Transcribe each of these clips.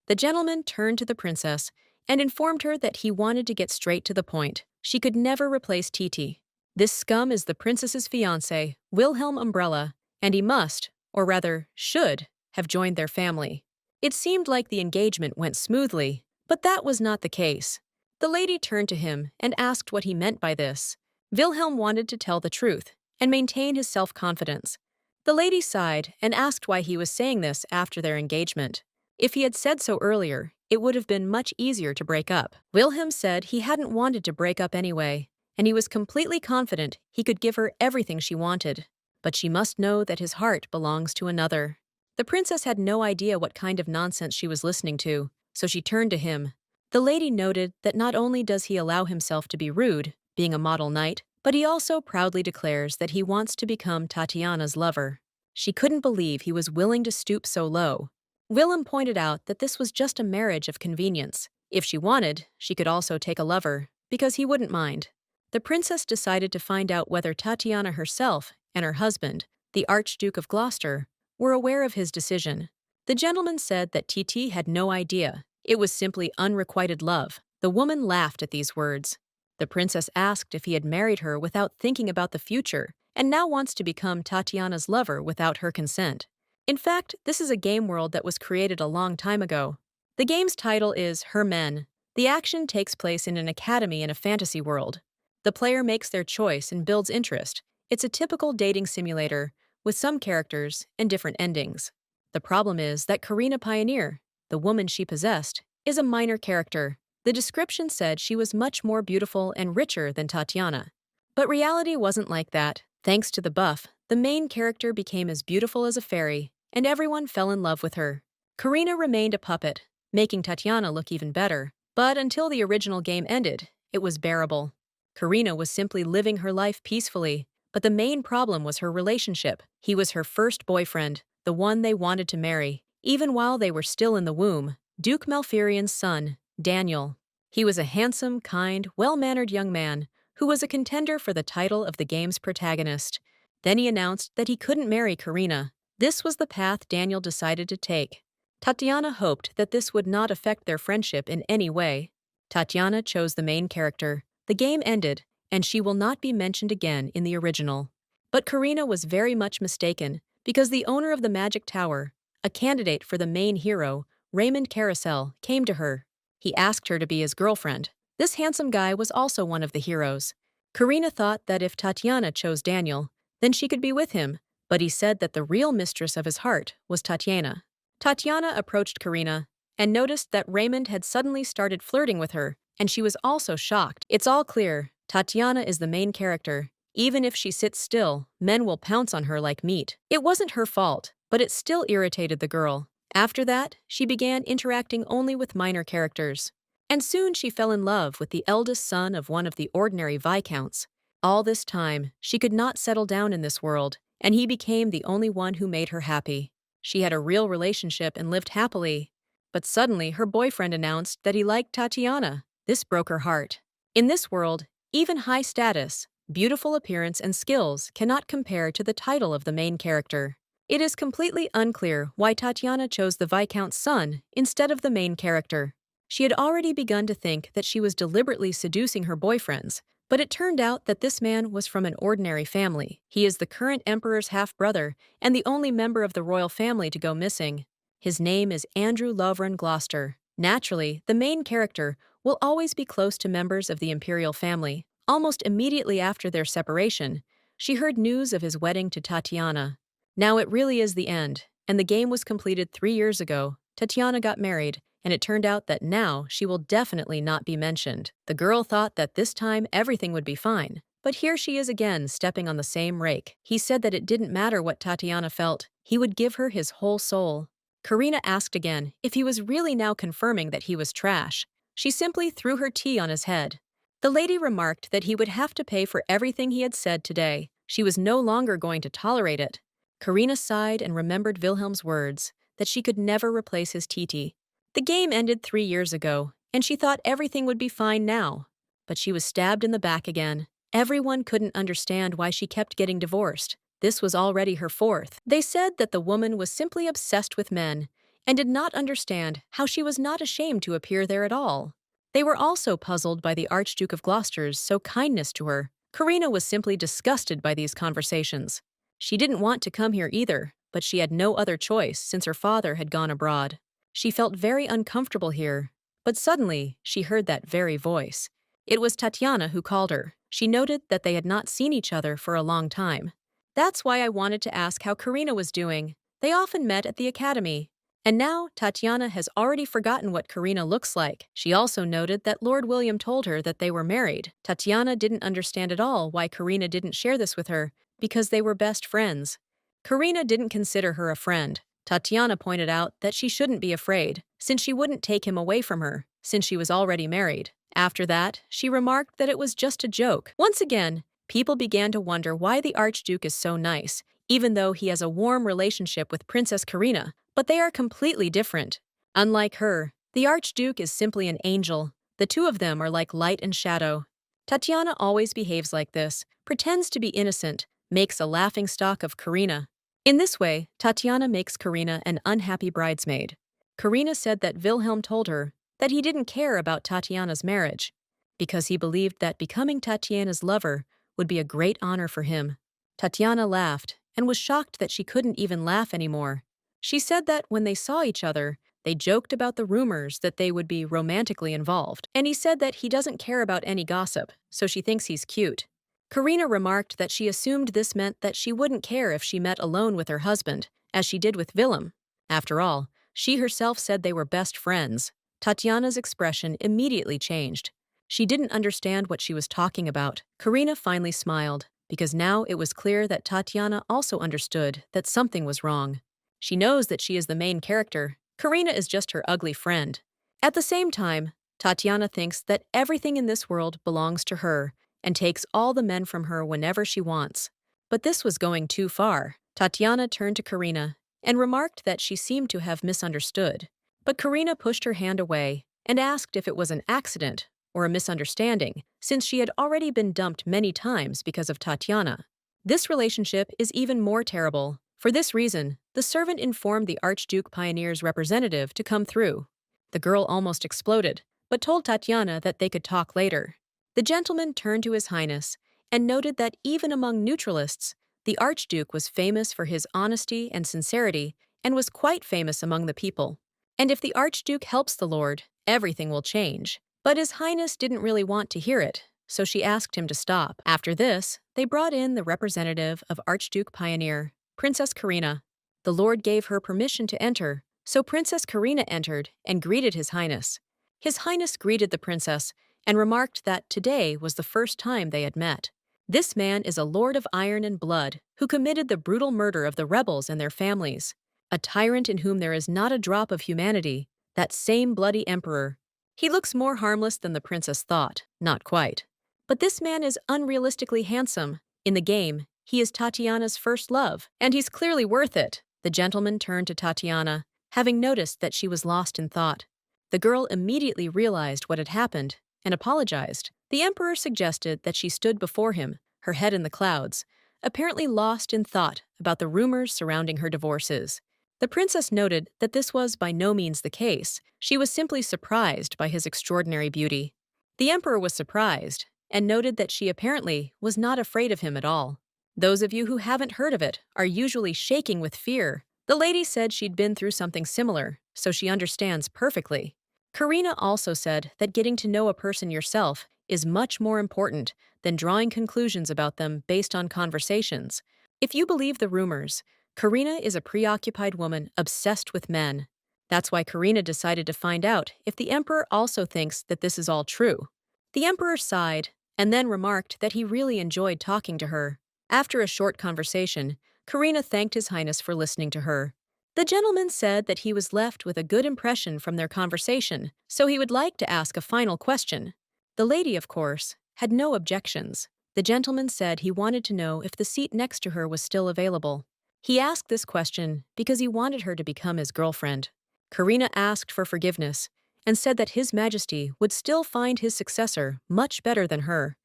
The gentleman turned to the princess and informed her that he wanted to get straight to the point. She could never replace Titi. This scum is the princess's fiancé, Wilhelm Umbrella, and he must, or rather should, have joined their family. It seemed like the engagement went smoothly, but that was not the case. The lady turned to him and asked what he meant by this. Wilhelm wanted to tell the truth and maintain his self-confidence. The lady sighed and asked why he was saying this after their engagement. If he had said so earlier, it would have been much easier to break up. Wilhelm said he hadn't wanted to break up anyway, and he was completely confident he could give her everything she wanted. But she must know that his heart belongs to another. The princess had no idea what kind of nonsense she was listening to, so she turned to him. The lady noted that not only does he allow himself to be rude, being a model knight, but he also proudly declares that he wants to become Tatiana's lover. She couldn't believe he was willing to stoop so low. Willem pointed out that this was just a marriage of convenience. If she wanted, she could also take a lover, because he wouldn't mind. The princess decided to find out whether Tatiana herself and her husband, the Archduke of Gloucester, were aware of his decision. The gentleman said that Titi had no idea. It was simply unrequited love. The woman laughed at these words. The princess asked if he had married her without thinking about the future, and now wants to become Tatiana's lover without her consent. In fact, this is a game world that was created a long time ago. The game's title is Her Men. The action takes place in an academy in a fantasy world. The player makes their choice and builds interest. It's a typical dating simulator, with some characters and different endings. The problem is that Karina Pioneer, the woman she possessed, is a minor character. The description said she was much more beautiful and richer than Tatiana. But reality wasn't like that. Thanks to the buff, the main character became as beautiful as a fairy, and everyone fell in love with her. Karina remained a puppet, making Tatiana look even better. But until the original game ended, it was bearable. Karina was simply living her life peacefully, but the main problem was her relationship. He was her first boyfriend, the one they wanted to marry, even while they were still in the womb, Duke Malfurion's son, Daniel. He was a handsome, kind, well-mannered young man who was a contender for the title of the game's protagonist. Then he announced that he couldn't marry Karina. This was the path Daniel decided to take. Tatiana hoped that this would not affect their friendship in any way. Tatiana chose the main character. The game ended, and she will not be mentioned again in the original. But Karina was very much mistaken, because the owner of the Magic Tower, a candidate for the main hero, Raymond Carousel, came to her. He asked her to be his girlfriend. This handsome guy was also one of the heroes. Karina thought that if Tatiana chose Daniel, then she could be with him, but he said that the real mistress of his heart was Tatiana. Tatiana approached Karina and noticed that Raymond had suddenly started flirting with her, and she was also shocked. It's all clear. Tatiana is the main character. Even if she sits still, men will pounce on her like meat. It wasn't her fault, but it still irritated the girl. After that, she began interacting only with minor characters. And soon she fell in love with the eldest son of one of the ordinary viscounts. All this time, she could not settle down in this world, and he became the only one who made her happy. She had a real relationship and lived happily. But suddenly, her boyfriend announced that he liked Tatiana. This broke her heart. In this world, even high status, beautiful appearance, and skills cannot compare to the title of the main character. It is completely unclear why Tatiana chose the Viscount's son instead of the main character. She had already begun to think that she was deliberately seducing her boyfriends, but it turned out that this man was from an ordinary family. He is the current emperor's half-brother and the only member of the royal family to go missing. His name is Andrew Lovren Gloucester. Naturally, the main character will always be close to members of the Imperial family. Almost immediately after their separation, she heard news of his wedding to Tatiana. Now it really is the end, and the game was completed 3 years ago. Tatiana got married, and it turned out that now she will definitely not be mentioned. The girl thought that this time everything would be fine, but here she is again stepping on the same rake. He said that it didn't matter what Tatiana felt, he would give her his whole soul. Karina asked again if he was really now confirming that he was trash. She simply threw her tea on his head. The lady remarked that he would have to pay for everything he had said today. She was no longer going to tolerate it. Karina sighed and remembered Wilhelm's words, that she could never replace his Titi. The game ended 3 years ago, and she thought everything would be fine now. But she was stabbed in the back again. Everyone couldn't understand why she kept getting divorced. This was already her 4th. They said that the woman was simply obsessed with men, and did not understand how she was not ashamed to appear there at all. They were also puzzled by the Archduke of Gloucester's so kindness to her. Karina was simply disgusted by these conversations. She didn't want to come here either, but she had no other choice since her father had gone abroad. She felt very uncomfortable here, but suddenly she heard that very voice. It was Tatiana who called her. She noted that they had not seen each other for a long time. That's why I wanted to ask how Karina was doing. They often met at the academy. And now, Tatiana has already forgotten what Karina looks like. She also noted that Lord William told her that they were married. Tatiana didn't understand at all why Karina didn't share this with her, because they were best friends. Karina didn't consider her a friend. Tatiana pointed out that she shouldn't be afraid, since she wouldn't take him away from her, since she was already married. After that, she remarked that it was just a joke. Once again, people began to wonder why the Archduke is so nice, even though he has a warm relationship with Princess Karina, but they are completely different. Unlike her, the Archduke is simply an angel. The two of them are like light and shadow. Tatiana always behaves like this, pretends to be innocent, makes a laughingstock of Karina. In this way, Tatiana makes Karina an unhappy bridesmaid. Karina said that Wilhelm told her that he didn't care about Tatiana's marriage, because he believed that becoming Tatiana's lover would be a great honor for him. Tatiana laughed and was shocked that she couldn't even laugh anymore. She said that when they saw each other, they joked about the rumors that they would be romantically involved, and he said that he doesn't care about any gossip, so she thinks he's cute. Karina remarked that she assumed this meant that she wouldn't care if she met alone with her husband, as she did with Willem. After all, she herself said they were best friends. Tatiana's expression immediately changed. She didn't understand what she was talking about. Karina finally smiled, because now it was clear that Tatiana also understood that something was wrong. She knows that she is the main character. Karina is just her ugly friend. At the same time, Tatiana thinks that everything in this world belongs to her and takes all the men from her whenever she wants. But this was going too far. Tatiana turned to Karina and remarked that she seemed to have misunderstood. But Karina pushed her hand away and asked if it was an accident or a misunderstanding, since she had already been dumped many times because of Tatiana. This relationship is even more terrible. For this reason, the servant informed the Archduke Pioneer's representative to come through. The girl almost exploded, but told Tatiana that they could talk later. The gentleman turned to His Highness and noted that even among neutralists, the Archduke was famous for his honesty and sincerity and was quite famous among the people. And if the Archduke helps the Lord, everything will change. But His Highness didn't really want to hear it, so she asked him to stop. After this, they brought in the representative of Archduke Pioneer, Princess Karina. The Lord gave her permission to enter, so Princess Karina entered and greeted His Highness. His Highness greeted the princess and remarked that today was the first time they had met. This man is a lord of iron and blood who committed the brutal murder of the rebels and their families. A tyrant in whom there is not a drop of humanity, that same bloody emperor. He looks more harmless than the princess thought, not quite. But this man is unrealistically handsome. In the game, he is Tatiana's first love, and he's clearly worth it. The gentleman turned to Tatiana, having noticed that she was lost in thought. The girl immediately realized what had happened and apologized. The emperor suggested that she stood before him, her head in the clouds, apparently lost in thought about the rumors surrounding her divorces. The princess noted that this was by no means the case. She was simply surprised by his extraordinary beauty. The emperor was surprised and noted that she apparently was not afraid of him at all. Those of you who haven't heard of it are usually shaking with fear. The lady said she'd been through something similar, so she understands perfectly. Karina also said that getting to know a person yourself is much more important than drawing conclusions about them based on conversations. If you believe the rumors, Karina is a preoccupied woman obsessed with men. That's why Karina decided to find out if the emperor also thinks that this is all true. The emperor sighed and then remarked that he really enjoyed talking to her. After a short conversation, Karina thanked His Highness for listening to her. The gentleman said that he was left with a good impression from their conversation, so he would like to ask a final question. The lady, of course, had no objections. The gentleman said he wanted to know if the seat next to her was still available. He asked this question because he wanted her to become his girlfriend. Karina asked for forgiveness and said that His Majesty would still find his successor much better than her.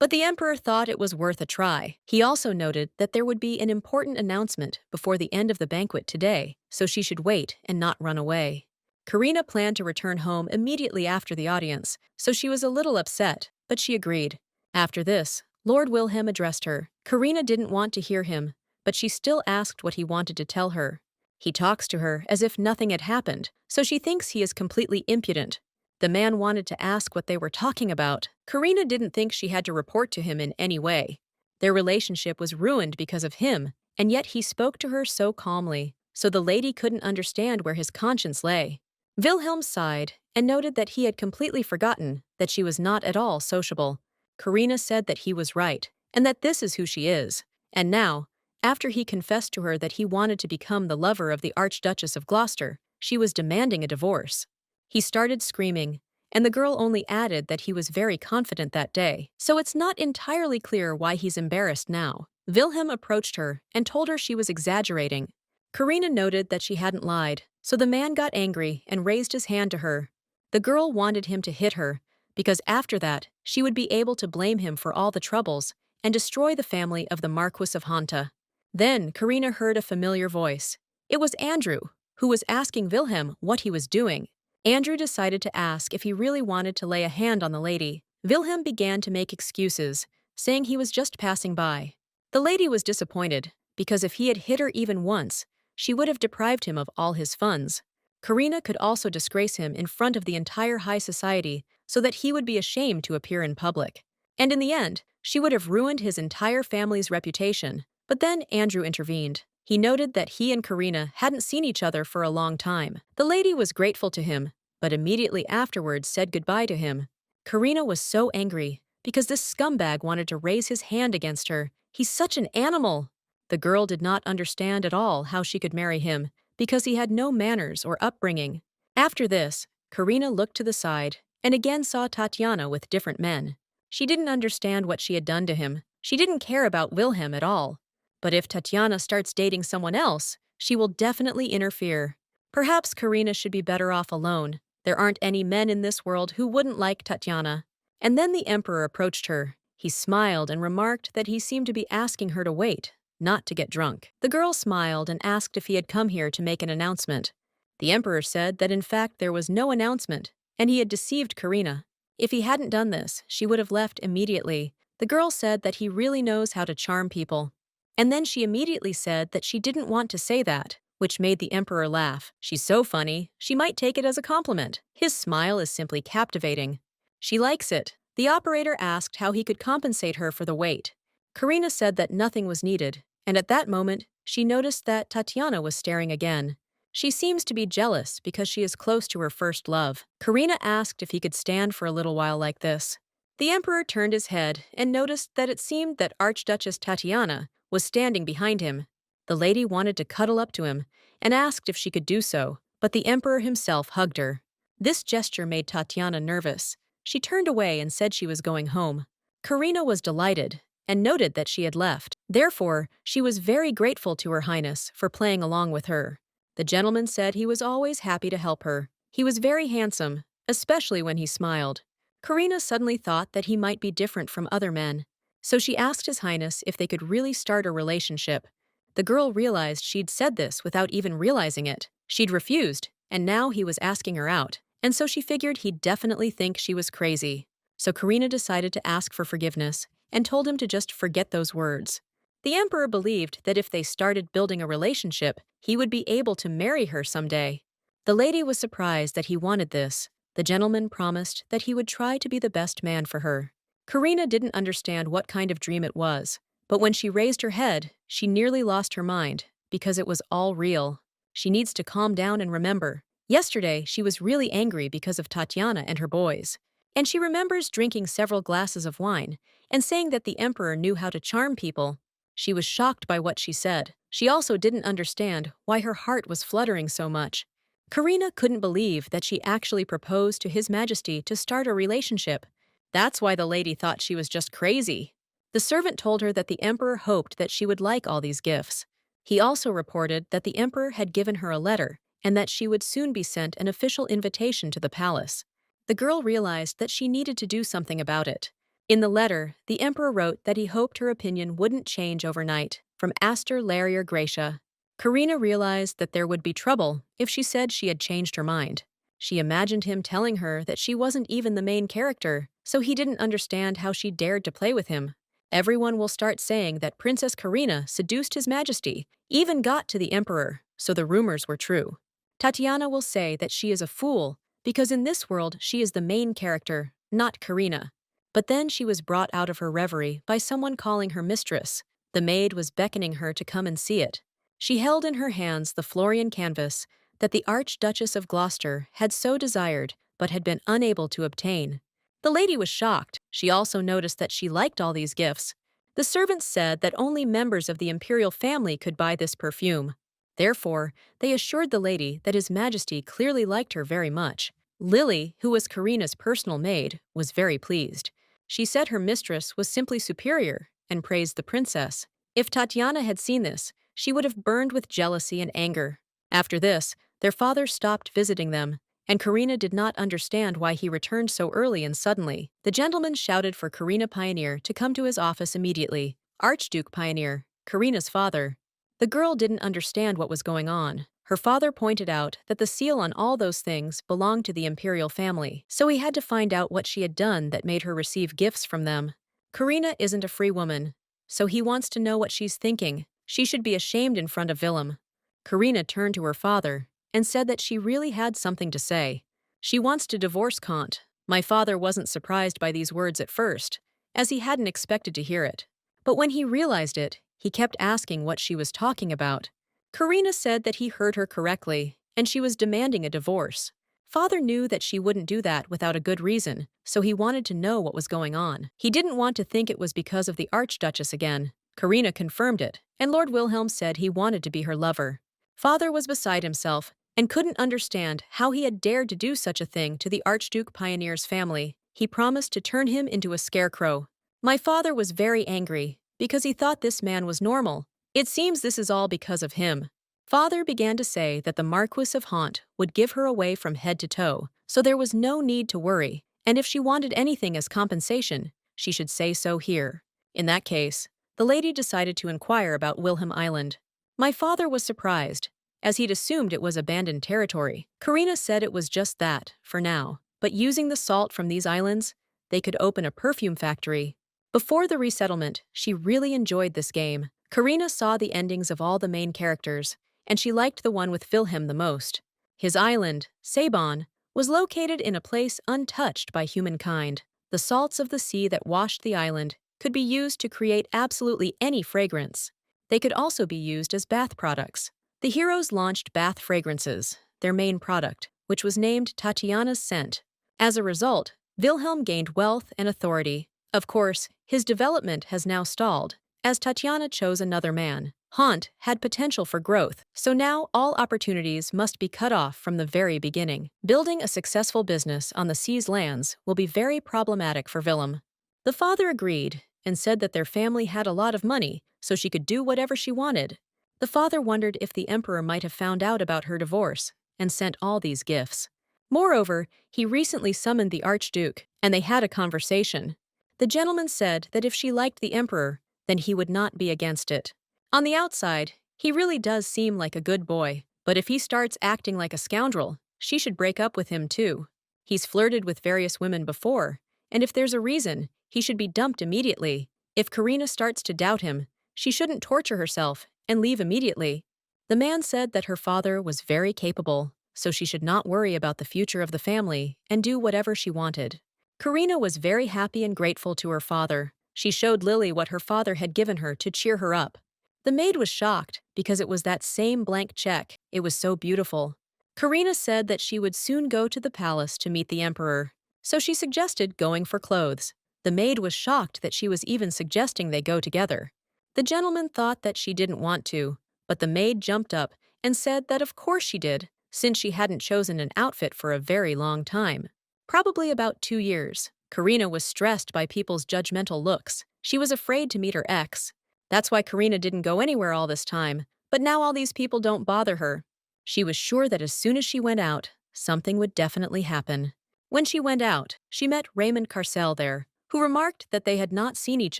But the emperor thought it was worth a try. He also noted that there would be an important announcement before the end of the banquet today, so she should wait and not run away. Karina planned to return home immediately after the audience, so she was a little upset, but she agreed. After this, Lord Wilhelm addressed her. Karina didn't want to hear him, but she still asked what he wanted to tell her. He talks to her as if nothing had happened, so she thinks he is completely impudent. The man wanted to ask what they were talking about. Karina didn't think she had to report to him in any way. Their relationship was ruined because of him, and yet he spoke to her so calmly, so the lady couldn't understand where his conscience lay. Wilhelm sighed and noted that he had completely forgotten that she was not at all sociable. Karina said that he was right, and that this is who she is. And now, after he confessed to her that he wanted to become the lover of the Archduchess of Gloucester, she was demanding a divorce. He started screaming, and the girl only added that he was very confident that day, so it's not entirely clear why he's embarrassed now. Wilhelm approached her and told her she was exaggerating. Karina noted that she hadn't lied, so the man got angry and raised his hand to her. The girl wanted him to hit her, because after that, she would be able to blame him for all the troubles and destroy the family of the Marquis of Hanta. Then Karina heard a familiar voice. It was Andrew, who was asking Wilhelm what he was doing. Andrew decided to ask if he really wanted to lay a hand on the lady. Wilhelm began to make excuses, saying he was just passing by. The lady was disappointed, because if he had hit her even once, she would have deprived him of all his funds. Karina could also disgrace him in front of the entire high society so that he would be ashamed to appear in public. And in the end, she would have ruined his entire family's reputation. But then Andrew intervened. He noted that he and Karina hadn't seen each other for a long time. The lady was grateful to him, but immediately afterwards said goodbye to him. Karina was so angry because this scumbag wanted to raise his hand against her. He's such an animal! The girl did not understand at all how she could marry him because he had no manners or upbringing. After this, Karina looked to the side and again saw Tatiana with different men. She didn't understand what she had done to him. She didn't care about Wilhelm at all. But if Tatiana starts dating someone else, she will definitely interfere. Perhaps Karina should be better off alone. There aren't any men in this world who wouldn't like Tatiana. And then the emperor approached her. He smiled and remarked that he seemed to be asking her to wait, not to get drunk. The girl smiled and asked if he had come here to make an announcement. The emperor said that in fact there was no announcement, and he had deceived Karina. If he hadn't done this, she would have left immediately. The girl said that he really knows how to charm people. And then she immediately said that she didn't want to say that, which made the emperor laugh. She's so funny, she might take it as a compliment. His smile is simply captivating. She likes it. The operator asked how he could compensate her for the wait. Karina said that nothing was needed, and at that moment, she noticed that Tatiana was staring again. She seems to be jealous because she is close to her first love. Karina asked if he could stand for a little while like this. The emperor turned his head and noticed that it seemed that Archduchess Tatiana was standing behind him. The lady wanted to cuddle up to him and asked if she could do so, but the emperor himself hugged her. This gesture made Tatiana nervous. She turned away and said she was going home. Karina was delighted and noted that she had left. Therefore, she was very grateful to Her Highness for playing along with her. The gentleman said he was always happy to help her. He was very handsome, especially when he smiled. Karina suddenly thought that he might be different from other men, so she asked His Highness if they could really start a relationship. The girl realized she'd said this without even realizing it. She'd refused, and now he was asking her out, and so she figured he'd definitely think she was crazy. So Karina decided to ask for forgiveness and told him to just forget those words. The emperor believed that if they started building a relationship, he would be able to marry her someday. The lady was surprised that he wanted this. The gentleman promised that he would try to be the best man for her. Karina didn't understand what kind of dream it was, but when she raised her head, she nearly lost her mind because it was all real. She needs to calm down and remember. Yesterday, she was really angry because of Tatiana and her boys. And she remembers drinking several glasses of wine and saying that the emperor knew how to charm people. She was shocked by what she said. She also didn't understand why her heart was fluttering so much. Karina couldn't believe that she actually proposed to His Majesty to start a relationship. That's why the lady thought she was just crazy. The servant told her that the emperor hoped that she would like all these gifts. He also reported that the emperor had given her a letter and that she would soon be sent an official invitation to the palace. The girl realized that she needed to do something about it. In the letter, the emperor wrote that he hoped her opinion wouldn't change overnight. From Aster Larier Gracia. Karina realized that there would be trouble if she said she had changed her mind. She imagined him telling her that she wasn't even the main character, so he didn't understand how she dared to play with him. Everyone will start saying that Princess Karina seduced His Majesty, even got to the emperor, so the rumors were true. Tatiana will say that she is a fool, because in this world she is the main character, not Karina. But then she was brought out of her reverie by someone calling her mistress. The maid was beckoning her to come and see it. She held in her hands the Florian canvas that the Archduchess of Gloucester had so desired but had been unable to obtain. The lady was shocked. She also noticed that she liked all these gifts. The servants said that only members of the Imperial family could buy this perfume. Therefore, they assured the lady that His Majesty clearly liked her very much. Lily, who was Karina's personal maid, was very pleased. She said her mistress was simply superior and praised the princess. If Tatiana had seen this, she would have burned with jealousy and anger. After this, their father stopped visiting them, and Karina did not understand why he returned so early and suddenly. The gentleman shouted for Karina Pioneer to come to his office immediately. Archduke Pioneer, Karina's father. The girl didn't understand what was going on. Her father pointed out that the seal on all those things belonged to the Imperial family, so he had to find out what she had done that made her receive gifts from them. Karina isn't a free woman, so he wants to know what she's thinking. She should be ashamed in front of Willem. Karina turned to her father and said that she really had something to say. She wants to divorce Kant. My father wasn't surprised by these words at first, as he hadn't expected to hear it. But when he realized it, he kept asking what she was talking about. Karina said that he heard her correctly, and she was demanding a divorce. Father knew that she wouldn't do that without a good reason, so he wanted to know what was going on. He didn't want to think it was because of the Archduchess again. Karina confirmed it, and Lord Wilhelm said he wanted to be her lover. Father was beside himself and couldn't understand how he had dared to do such a thing to the Archduke Pioneer's family. He promised to turn him into a scarecrow. My father was very angry because he thought this man was normal. It seems this is all because of him. Father began to say that the Marquis of Haunt would give her away from head to toe, so there was no need to worry, and if she wanted anything as compensation, she should say so here. In that case, the lady decided to inquire about Wilhelm Island. My father was surprised, as he'd assumed it was abandoned territory. Karina said it was just that, for now, but using the salt from these islands, they could open a perfume factory. Before the resettlement, she really enjoyed this game. Karina saw the endings of all the main characters, and she liked the one with Wilhelm the most. His island, Sabon, was located in a place untouched by humankind. The salts of the sea that washed the island could be used to create absolutely any fragrance. They could also be used as bath products. The heroes launched bath fragrances, their main product, which was named Tatiana's Scent. As a result, Wilhelm gained wealth and authority. Of course, his development has now stalled, as Tatiana chose another man. Haunt had potential for growth, so now all opportunities must be cut off from the very beginning. Building a successful business on the sea's lands will be very problematic for Willem. The father agreed and said that their family had a lot of money, so she could do whatever she wanted. The father wondered if the emperor might have found out about her divorce and sent all these gifts. Moreover, he recently summoned the Archduke, and they had a conversation. The gentleman said that if she liked the emperor, then he would not be against it. On the outside, he really does seem like a good boy, but if he starts acting like a scoundrel, she should break up with him too. He's flirted with various women before, and if there's a reason, he should be dumped immediately. If Karina starts to doubt him, she shouldn't torture herself and leave immediately. The man said that her father was very capable, so she should not worry about the future of the family and do whatever she wanted. Karina was very happy and grateful to her father. She showed Lily what her father had given her to cheer her up. The maid was shocked because it was that same blank check. It was so beautiful. Karina said that she would soon go to the palace to meet the emperor, so she suggested going for clothes. The maid was shocked that she was even suggesting they go together. The gentleman thought that she didn't want to, but the maid jumped up and said that of course she did, since she hadn't chosen an outfit for a very long time. Probably about 2 years. Karina was stressed by people's judgmental looks. She was afraid to meet her ex. That's why Karina didn't go anywhere all this time, but now all these people don't bother her. She was sure that as soon as she went out, something would definitely happen. When she went out, she met Raymond Carcel there, who remarked that they had not seen each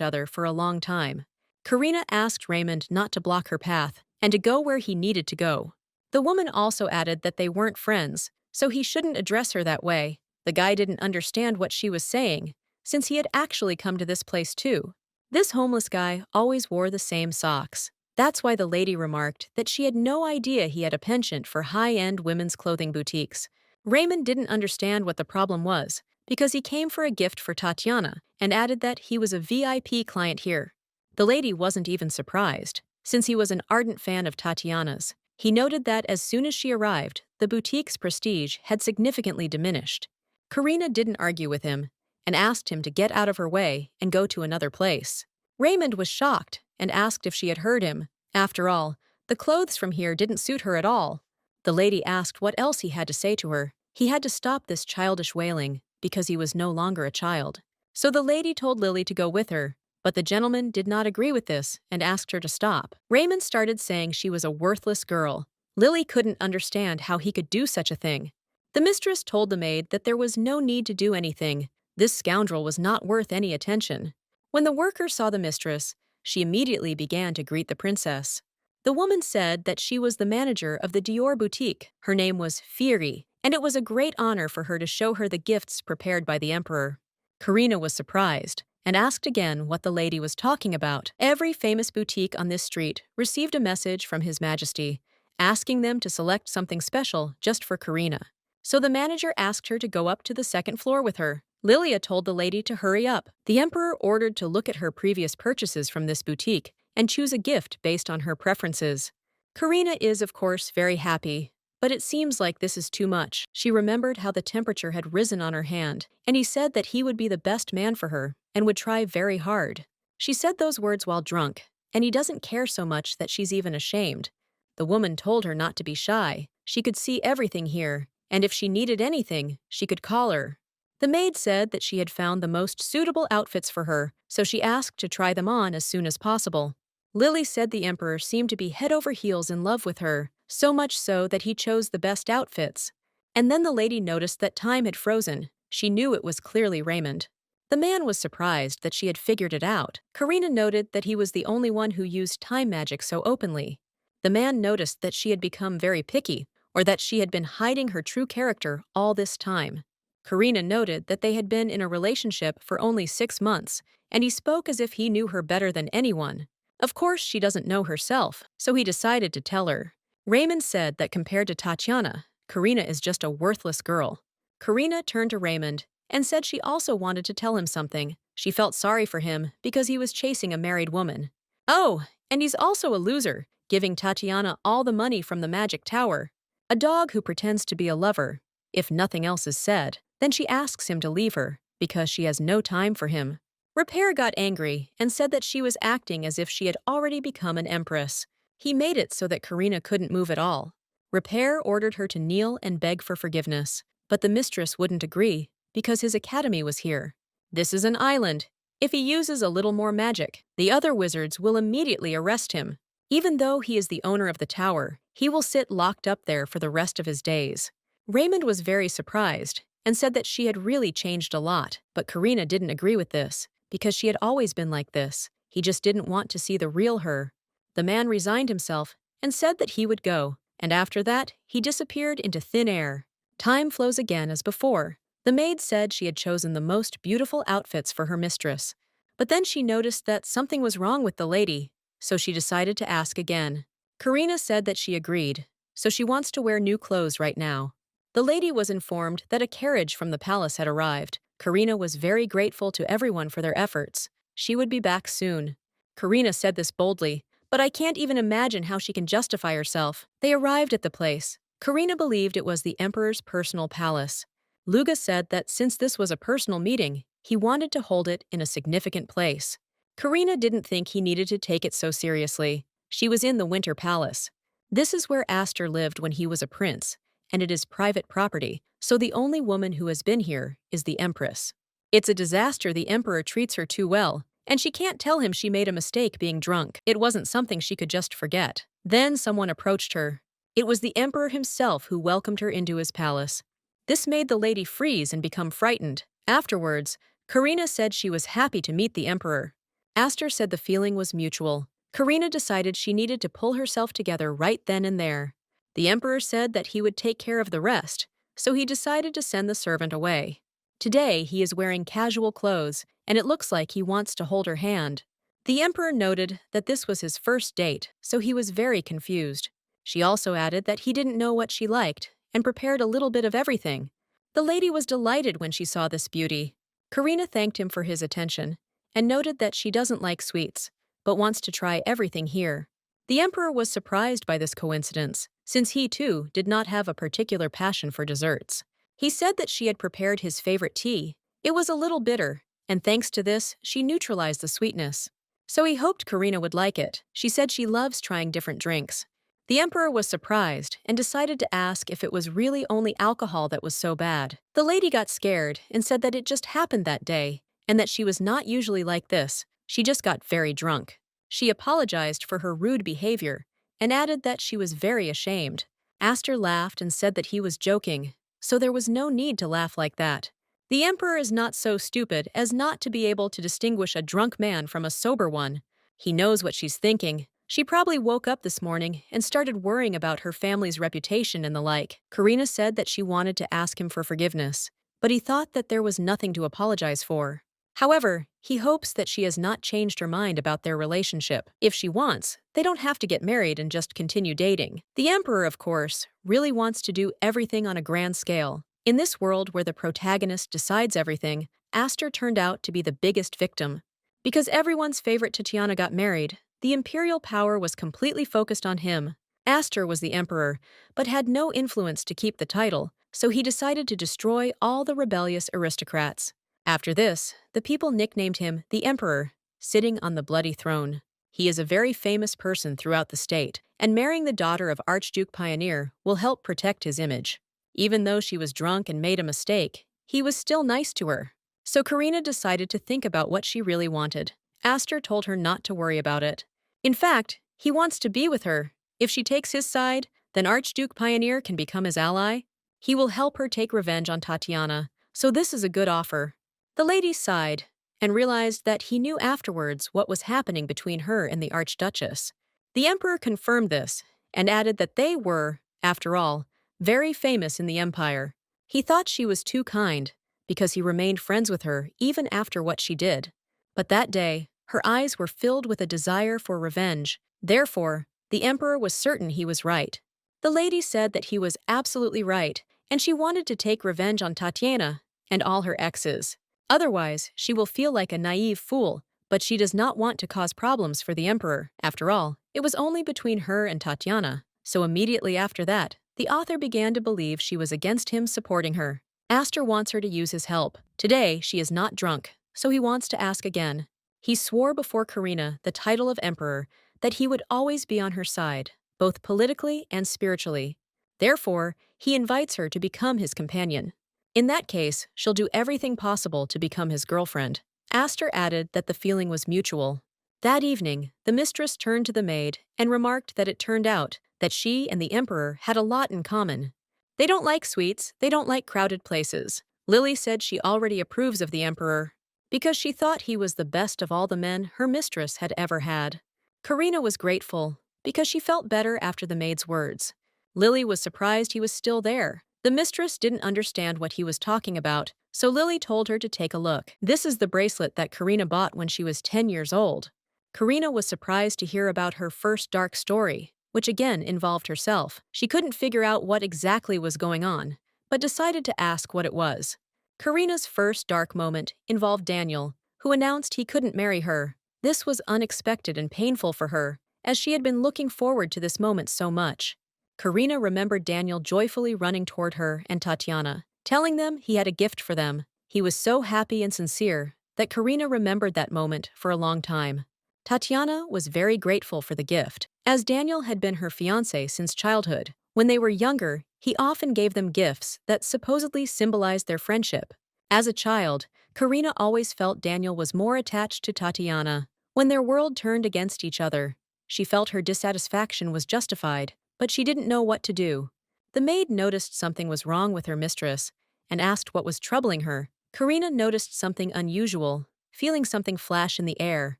other for a long time. Karina asked Raymond not to block her path and to go where he needed to go. The woman also added that they weren't friends, so he shouldn't address her that way. The guy didn't understand what she was saying, since he had actually come to this place too. This homeless guy always wore the same socks. That's why the lady remarked that she had no idea he had a penchant for high-end women's clothing boutiques. Raymond didn't understand what the problem was, because he came for a gift for Tatiana and added that he was a VIP client here. The lady wasn't even surprised, since he was an ardent fan of Tatiana's. He noted that as soon as she arrived, the boutique's prestige had significantly diminished. Karina didn't argue with him and asked him to get out of her way and go to another place. Raymond was shocked and asked if she had heard him. After all, the clothes from here didn't suit her at all. The lady asked what else he had to say to her. He had to stop this childish wailing because he was no longer a child. So the lady told Lily to go with her, but the gentleman did not agree with this and asked her to stop. Raymond started saying she was a worthless girl. Lily couldn't understand how he could do such a thing. The mistress told the maid that there was no need to do anything. This scoundrel was not worth any attention. When the worker saw the mistress, she immediately began to greet the princess. The woman said that she was the manager of the Dior boutique. Her name was Fieri, and it was a great honor for her to show her the gifts prepared by the emperor. Karina was surprised and asked again what the lady was talking about. Every famous boutique on this street received a message from His Majesty, asking them to select something special just for Karina. So the manager asked her to go up to the second floor with her. Lilia told the lady to hurry up. The emperor ordered to look at her previous purchases from this boutique and choose a gift based on her preferences. Karina is, of course, very happy, but it seems like this is too much. She remembered how the temperature had risen on her hand, and he said that he would be the best man for her and would try very hard. She said those words while drunk, and he doesn't care so much that she's even ashamed. The woman told her not to be shy. She could see everything here, and if she needed anything, she could call her. The maid said that she had found the most suitable outfits for her, so she asked to try them on as soon as possible. Lily said the emperor seemed to be head over heels in love with her, so much so that he chose the best outfits. And then the lady noticed that time had frozen. She knew it was clearly Raymond. The man was surprised that she had figured it out. Karina noted that he was the only one who used time magic so openly. The man noticed that she had become very picky, or that she had been hiding her true character all this time. Karina noted that they had been in a relationship for only 6 months, and he spoke as if he knew her better than anyone. Of course, she doesn't know herself, so he decided to tell her. Raymond said that compared to Tatiana, Karina is just a worthless girl. Karina turned to Raymond and said she also wanted to tell him something. She felt sorry for him because he was chasing a married woman. Oh, and he's also a loser, giving Tatiana all the money from the magic tower. A dog who pretends to be a lover. If nothing else is said, then she asks him to leave her because she has no time for him. Repair got angry and said that she was acting as if she had already become an empress. He made it so that Karina couldn't move at all. Repair ordered her to kneel and beg for forgiveness, but the mistress wouldn't agree because his academy was here. This is an island. If he uses a little more magic, the other wizards will immediately arrest him. Even though he is the owner of the tower, he will sit locked up there for the rest of his days. Raymond was very surprised and said that she had really changed a lot, but Karina didn't agree with this because she had always been like this. He just didn't want to see the real her. The man resigned himself and said that he would go, and after that, he disappeared into thin air. Time flows again as before. The maid said she had chosen the most beautiful outfits for her mistress, but then she noticed that something was wrong with the lady, so she decided to ask again. Karina said that she agreed, so she wants to wear new clothes right now. The lady was informed that a carriage from the palace had arrived. Karina was very grateful to everyone for their efforts. She would be back soon. Karina said this boldly, but I can't even imagine how she can justify herself. They arrived at the place. Karina believed it was the emperor's personal palace. Luga said that since this was a personal meeting, he wanted to hold it in a significant place. Karina didn't think he needed to take it so seriously. She was in the Winter Palace. This is where Aster lived when he was a prince, and it is private property, so the only woman who has been here is the Empress. It's a disaster the Emperor treats her too well, and she can't tell him she made a mistake being drunk. It wasn't something she could just forget. Then someone approached her. It was the Emperor himself who welcomed her into his palace. This made the lady freeze and become frightened. Afterwards, Karina said she was happy to meet the emperor. Aster said the feeling was mutual. Karina decided she needed to pull herself together right then and there. The emperor said that he would take care of the rest, so he decided to send the servant away. Today, he is wearing casual clothes, and it looks like he wants to hold her hand. The emperor noted that this was his first date, so he was very confused. She also added that he didn't know what she liked and prepared a little bit of everything. The lady was delighted when she saw this beauty. Karina thanked him for his attention and noted that she doesn't like sweets, but wants to try everything here. The emperor was surprised by this coincidence, since he too did not have a particular passion for desserts. He said that she had prepared his favorite tea. It was a little bitter, and thanks to this, she neutralized the sweetness. So he hoped Karina would like it. She said she loves trying different drinks. The emperor was surprised and decided to ask if it was really only alcohol that was so bad. The lady got scared and said that it just happened that day, and that she was not usually like this. She just got very drunk. She apologized for her rude behavior and added that she was very ashamed. Aster laughed and said that he was joking, so there was no need to laugh like that. The emperor is not so stupid as not to be able to distinguish a drunk man from a sober one. He knows what she's thinking. She probably woke up this morning and started worrying about her family's reputation and the like. Karina said that she wanted to ask him for forgiveness, but he thought that there was nothing to apologize for. However, he hopes that she has not changed her mind about their relationship. If she wants, they don't have to get married and just continue dating. The emperor, of course, really wants to do everything on a grand scale. In this world where the protagonist decides everything, Aster turned out to be the biggest victim. Because everyone's favorite Tatiana got married, the imperial power was completely focused on him. Aster was the emperor, but had no influence to keep the title, so he decided to destroy all the rebellious aristocrats. After this, the people nicknamed him the Emperor, sitting on the bloody throne. He is a very famous person throughout the state, and marrying the daughter of Archduke Pioneer will help protect his image. Even though she was drunk and made a mistake, he was still nice to her. So Karina decided to think about what she really wanted. Aster told her not to worry about it. In fact, he wants to be with her. If she takes his side, then Archduke Pioneer can become his ally. He will help her take revenge on Tatiana, so this is a good offer. The lady sighed and realized that he knew afterwards what was happening between her and the Archduchess. The emperor confirmed this and added that they were, after all, very famous in the empire. He thought she was too kind because he remained friends with her even after what she did. But that day, her eyes were filled with a desire for revenge. Therefore, the emperor was certain he was right. The lady said that he was absolutely right, and she wanted to take revenge on Tatiana and all her exes. Otherwise, she will feel like a naive fool, but she does not want to cause problems for the emperor. After all, it was only between her and Tatiana, so immediately after that, the author began to believe she was against him supporting her. Aster wants her to use his help. Today, she is not drunk, so he wants to ask again. He swore before Karina, the title of emperor, that he would always be on her side, both politically and spiritually. Therefore, he invites her to become his companion. In that case, she'll do everything possible to become his girlfriend. Aster added that the feeling was mutual. That evening, the mistress turned to the maid and remarked that it turned out that she and the emperor had a lot in common. They don't like sweets, they don't like crowded places. Lily said she already approves of the emperor because she thought he was the best of all the men her mistress had ever had. Karina was grateful because she felt better after the maid's words. Lily was surprised he was still there. The mistress didn't understand what he was talking about, so Lily told her to take a look. This is the bracelet that Karina bought when she was 10 years old. Karina was surprised to hear about her first dark story, which again involved herself. She couldn't figure out what exactly was going on, but decided to ask what it was. Karina's first dark moment involved Daniel, who announced he couldn't marry her. This was unexpected and painful for her, as she had been looking forward to this moment so much. Karina remembered Daniel joyfully running toward her and Tatiana, telling them he had a gift for them. He was so happy and sincere that Karina remembered that moment for a long time. Tatiana was very grateful for the gift, as Daniel had been her fiancé since childhood. When they were younger, he often gave them gifts that supposedly symbolized their friendship. As a child, Karina always felt Daniel was more attached to Tatiana. When their world turned against each other, she felt her dissatisfaction was justified, but she didn't know what to do. The maid noticed something was wrong with her mistress and asked what was troubling her. Karina noticed something unusual, feeling something flash in the air.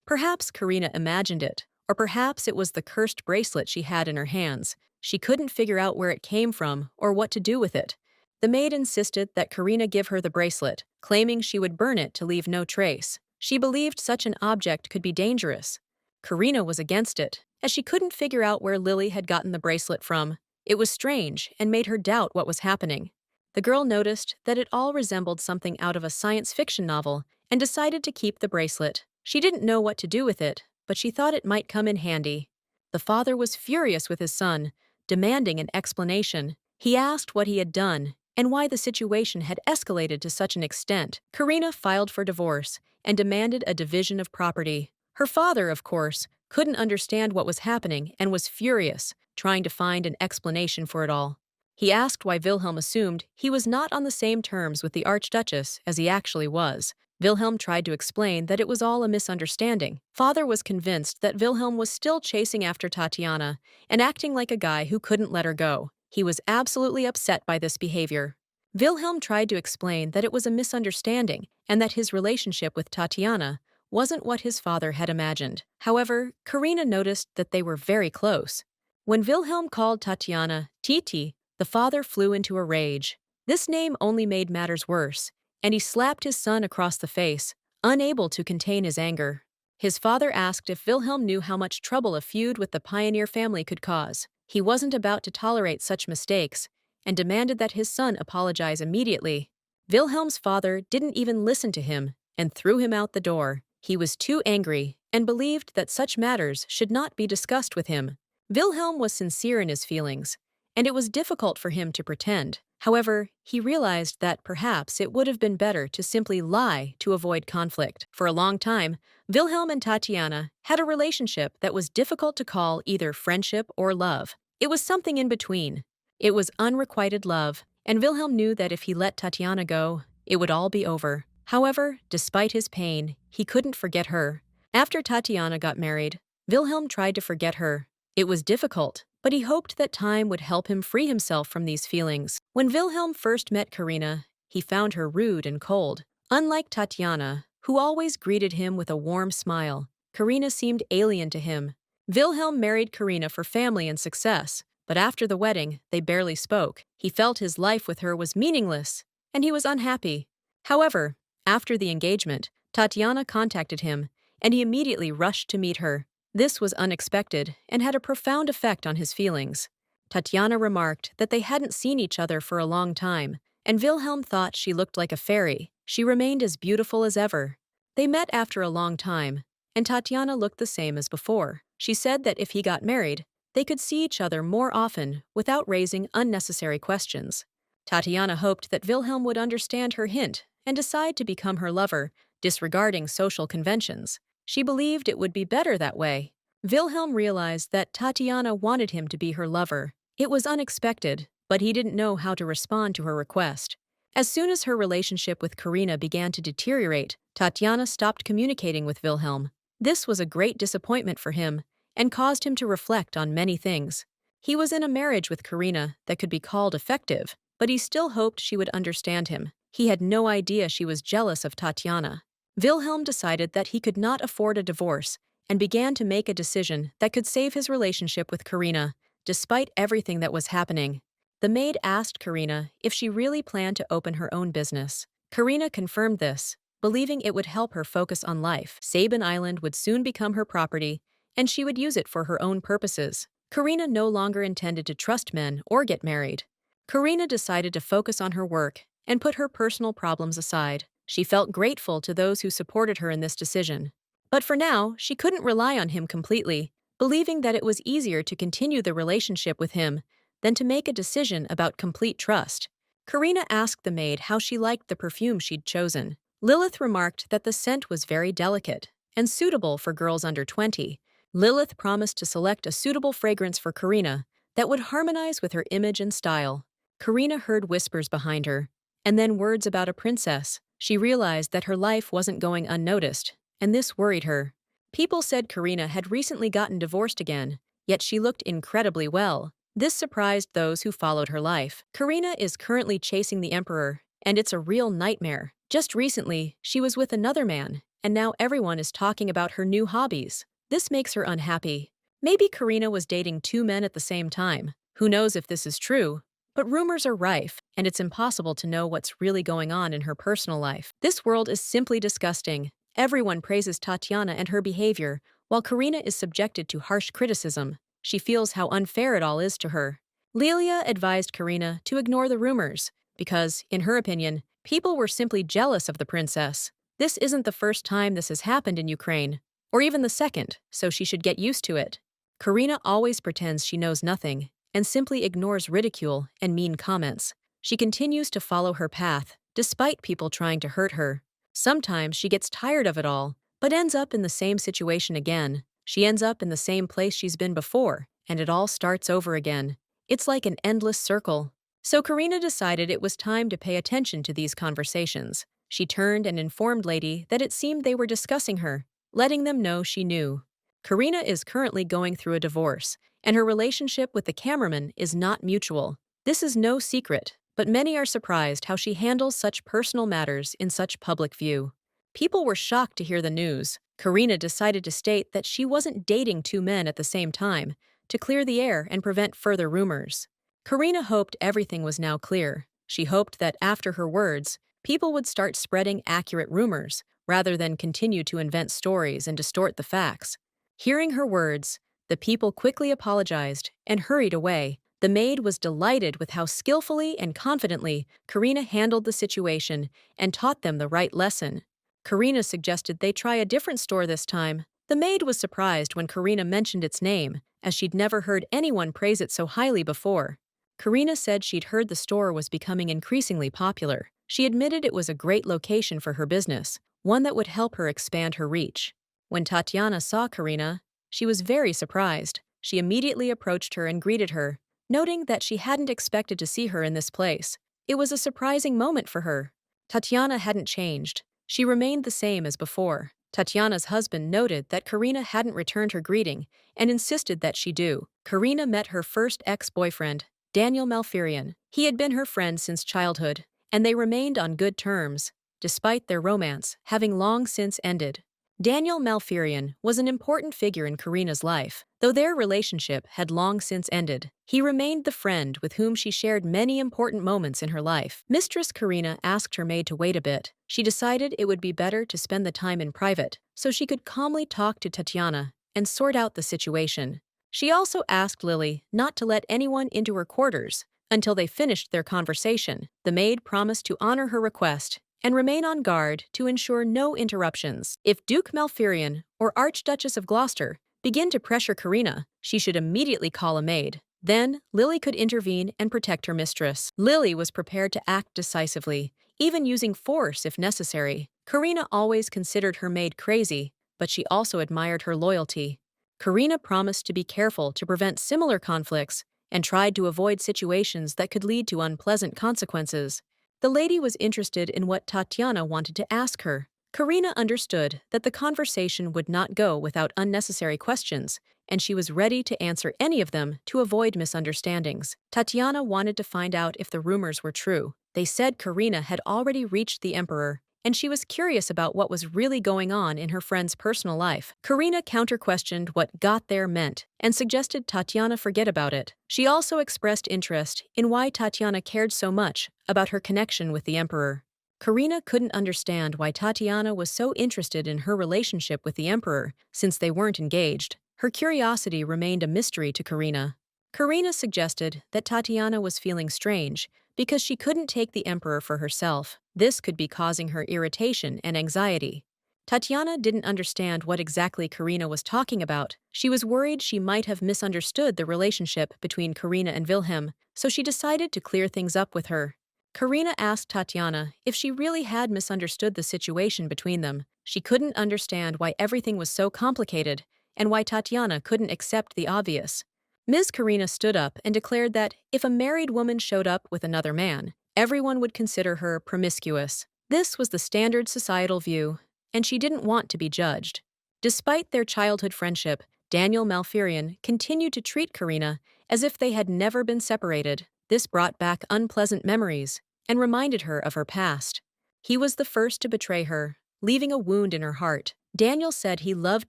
Perhaps Karina imagined it, or perhaps it was the cursed bracelet she had in her hands. She couldn't figure out where it came from or what to do with it. The maid insisted that Karina give her the bracelet, claiming she would burn it to leave no trace. She believed such an object could be dangerous. Karina was against it, as she couldn't figure out where Lily had gotten the bracelet from. It was strange and made her doubt what was happening. The girl noticed that it all resembled something out of a science fiction novel and decided to keep the bracelet. She didn't know what to do with it, but she thought it might come in handy. The father was furious with his son, demanding an explanation. He asked what he had done and why the situation had escalated to such an extent. Karina filed for divorce and demanded a division of property. Her father, of course, couldn't understand what was happening and was furious, trying to find an explanation for it all. He asked why Wilhelm assumed he was not on the same terms with the Archduchess as he actually was. Wilhelm tried to explain that it was all a misunderstanding. Father was convinced that Wilhelm was still chasing after Tatiana and acting like a guy who couldn't let her go. He was absolutely upset by this behavior. Wilhelm tried to explain that it was a misunderstanding and that his relationship with Tatiana wasn't what his father had imagined. However, Karina noticed that they were very close. When Wilhelm called Tatiana Titi, the father flew into a rage. This name only made matters worse, and he slapped his son across the face, unable to contain his anger. His father asked if Wilhelm knew how much trouble a feud with the Pioneer family could cause. He wasn't about to tolerate such mistakes, and demanded that his son apologize immediately. Wilhelm's father didn't even listen to him and threw him out the door. He was too angry and believed that such matters should not be discussed with him. Wilhelm was sincere in his feelings, and it was difficult for him to pretend. However, he realized that perhaps it would have been better to simply lie to avoid conflict. For a long time, Wilhelm and Tatiana had a relationship that was difficult to call either friendship or love. It was something in between. It was unrequited love, and Wilhelm knew that if he let Tatiana go, it would all be over. However, despite his pain, he couldn't forget her. After Tatiana got married, Wilhelm tried to forget her. It was difficult, but he hoped that time would help him free himself from these feelings. When Wilhelm first met Karina, he found her rude and cold. Unlike Tatiana, who always greeted him with a warm smile, Karina seemed alien to him. Wilhelm married Karina for family and success, but after the wedding, they barely spoke. He felt his life with her was meaningless, and he was unhappy. However, after the engagement, Tatiana contacted him, and he immediately rushed to meet her. This was unexpected and had a profound effect on his feelings. Tatiana remarked that they hadn't seen each other for a long time, and Wilhelm thought she looked like a fairy. She remained as beautiful as ever. They met after a long time, and Tatiana looked the same as before. She said that if he got married, they could see each other more often without raising unnecessary questions. Tatiana hoped that Wilhelm would understand her hint and decide to become her lover, disregarding social conventions. She believed it would be better that way. Wilhelm realized that Tatiana wanted him to be her lover. It was unexpected, but he didn't know how to respond to her request. As soon as her relationship with Karina began to deteriorate, Tatiana stopped communicating with Wilhelm. This was a great disappointment for him and caused him to reflect on many things. He was in a marriage with Karina that could be called effective, but he still hoped she would understand him. He had no idea she was jealous of Tatiana. Wilhelm decided that he could not afford a divorce and began to make a decision that could save his relationship with Karina, despite everything that was happening. The maid asked Karina if she really planned to open her own business. Karina confirmed this, believing it would help her focus on life. Sabin Island would soon become her property, and she would use it for her own purposes. Karina no longer intended to trust men or get married. Karina decided to focus on her work and put her personal problems aside. She felt grateful to those who supported her in this decision. But for now, she couldn't rely on him completely, believing that it was easier to continue the relationship with him than to make a decision about complete trust. Karina asked the maid how she liked the perfume she'd chosen. Lilith remarked that the scent was very delicate and suitable for girls under 20. Lilith promised to select a suitable fragrance for Karina that would harmonize with her image and style. Karina heard whispers behind her, and then words about a princess. She realized that her life wasn't going unnoticed, and this worried her. People said Karina had recently gotten divorced again, yet she looked incredibly well. This surprised those who followed her life. Karina is currently chasing the emperor and it's a real nightmare. Just recently, she was with another man, and now everyone is talking about her new hobbies. This makes her unhappy. Maybe Karina was dating two men at the same time. Who knows if this is true? But rumors are rife, and it's impossible to know what's really going on in her personal life. This world is simply disgusting. Everyone praises Tatiana and her behavior, while Karina is subjected to harsh criticism. She feels how unfair it all is to her. Lilia advised Karina to ignore the rumors, because, in her opinion, people were simply jealous of the princess. This isn't the first time this has happened in Ukraine, or even the second, so she should get used to it. Karina always pretends she knows nothing, and simply ignores ridicule and mean comments. She continues to follow her path, despite people trying to hurt her. Sometimes she gets tired of it all, but ends up in the same situation again. She ends up in the same place she's been before, and it all starts over again. It's like an endless circle. So Karina decided it was time to pay attention to these conversations. She turned and informed Lady that it seemed they were discussing her, letting them know she knew. Karina is currently going through a divorce, and her relationship with the cameraman is not mutual. This is no secret, but many are surprised how she handles such personal matters in such public view. People were shocked to hear the news. Karina decided to state that she wasn't dating two men at the same time, to clear the air and prevent further rumors. Karina hoped everything was now clear. She hoped that after her words, people would start spreading accurate rumors, rather than continue to invent stories and distort the facts. Hearing her words, the people quickly apologized and hurried away. The maid was delighted with how skillfully and confidently Karina handled the situation and taught them the right lesson. Karina suggested they try a different store this time. The maid was surprised when Karina mentioned its name, as she'd never heard anyone praise it so highly before. Karina said she'd heard the store was becoming increasingly popular. She admitted it was a great location for her business, one that would help her expand her reach. When Tatiana saw Karina, she was very surprised. She immediately approached her and greeted her, noting that she hadn't expected to see her in this place. It was a surprising moment for her. Tatiana hadn't changed. She remained the same as before. Tatiana's husband noted that Karina hadn't returned her greeting and insisted that she do. Karina met her first ex-boyfriend, Daniel Malfurion. He had been her friend since childhood, and they remained on good terms, despite their romance having long since ended. Daniel Malfurion was an important figure in Karina's life. Though their relationship had long since ended, he remained the friend with whom she shared many important moments in her life. Mistress Karina asked her maid to wait a bit. She decided it would be better to spend the time in private, so she could calmly talk to Tatiana and sort out the situation. She also asked Lily not to let anyone into her quarters until they finished their conversation. The maid promised to honor her request and remain on guard to ensure no interruptions. If Duke Malfurion or Archduchess of Gloucester begin to pressure Karina, she should immediately call a maid. Then, Lily could intervene and protect her mistress. Lily was prepared to act decisively, even using force if necessary. Karina always considered her maid crazy, but she also admired her loyalty. Karina promised to be careful to prevent similar conflicts and tried to avoid situations that could lead to unpleasant consequences. The lady was interested in what Tatiana wanted to ask her. Karina understood that the conversation would not go without unnecessary questions, and she was ready to answer any of them to avoid misunderstandings. Tatiana wanted to find out if the rumors were true. They said Karina had already reached the emperor, and she was curious about what was really going on in her friend's personal life. Karina counter-questioned what "got there" meant and suggested Tatiana forget about it. She also expressed interest in why Tatiana cared so much about her connection with the emperor. Karina couldn't understand why Tatiana was so interested in her relationship with the emperor since they weren't engaged. Her curiosity remained a mystery to Karina. Karina suggested that Tatiana was feeling strange because she couldn't take the emperor for herself. This could be causing her irritation and anxiety. Tatiana didn't understand what exactly Karina was talking about. She was worried she might have misunderstood the relationship between Karina and Wilhelm, so she decided to clear things up with her. Karina asked Tatiana if she really had misunderstood the situation between them. She couldn't understand why everything was so complicated and why Tatiana couldn't accept the obvious. Ms. Karina stood up and declared that if a married woman showed up with another man, everyone would consider her promiscuous. This was the standard societal view, and she didn't want to be judged. Despite their childhood friendship, Daniel Malfurion continued to treat Karina as if they had never been separated. This brought back unpleasant memories, and reminded her of her past. He was the first to betray her, leaving a wound in her heart. Daniel said he loved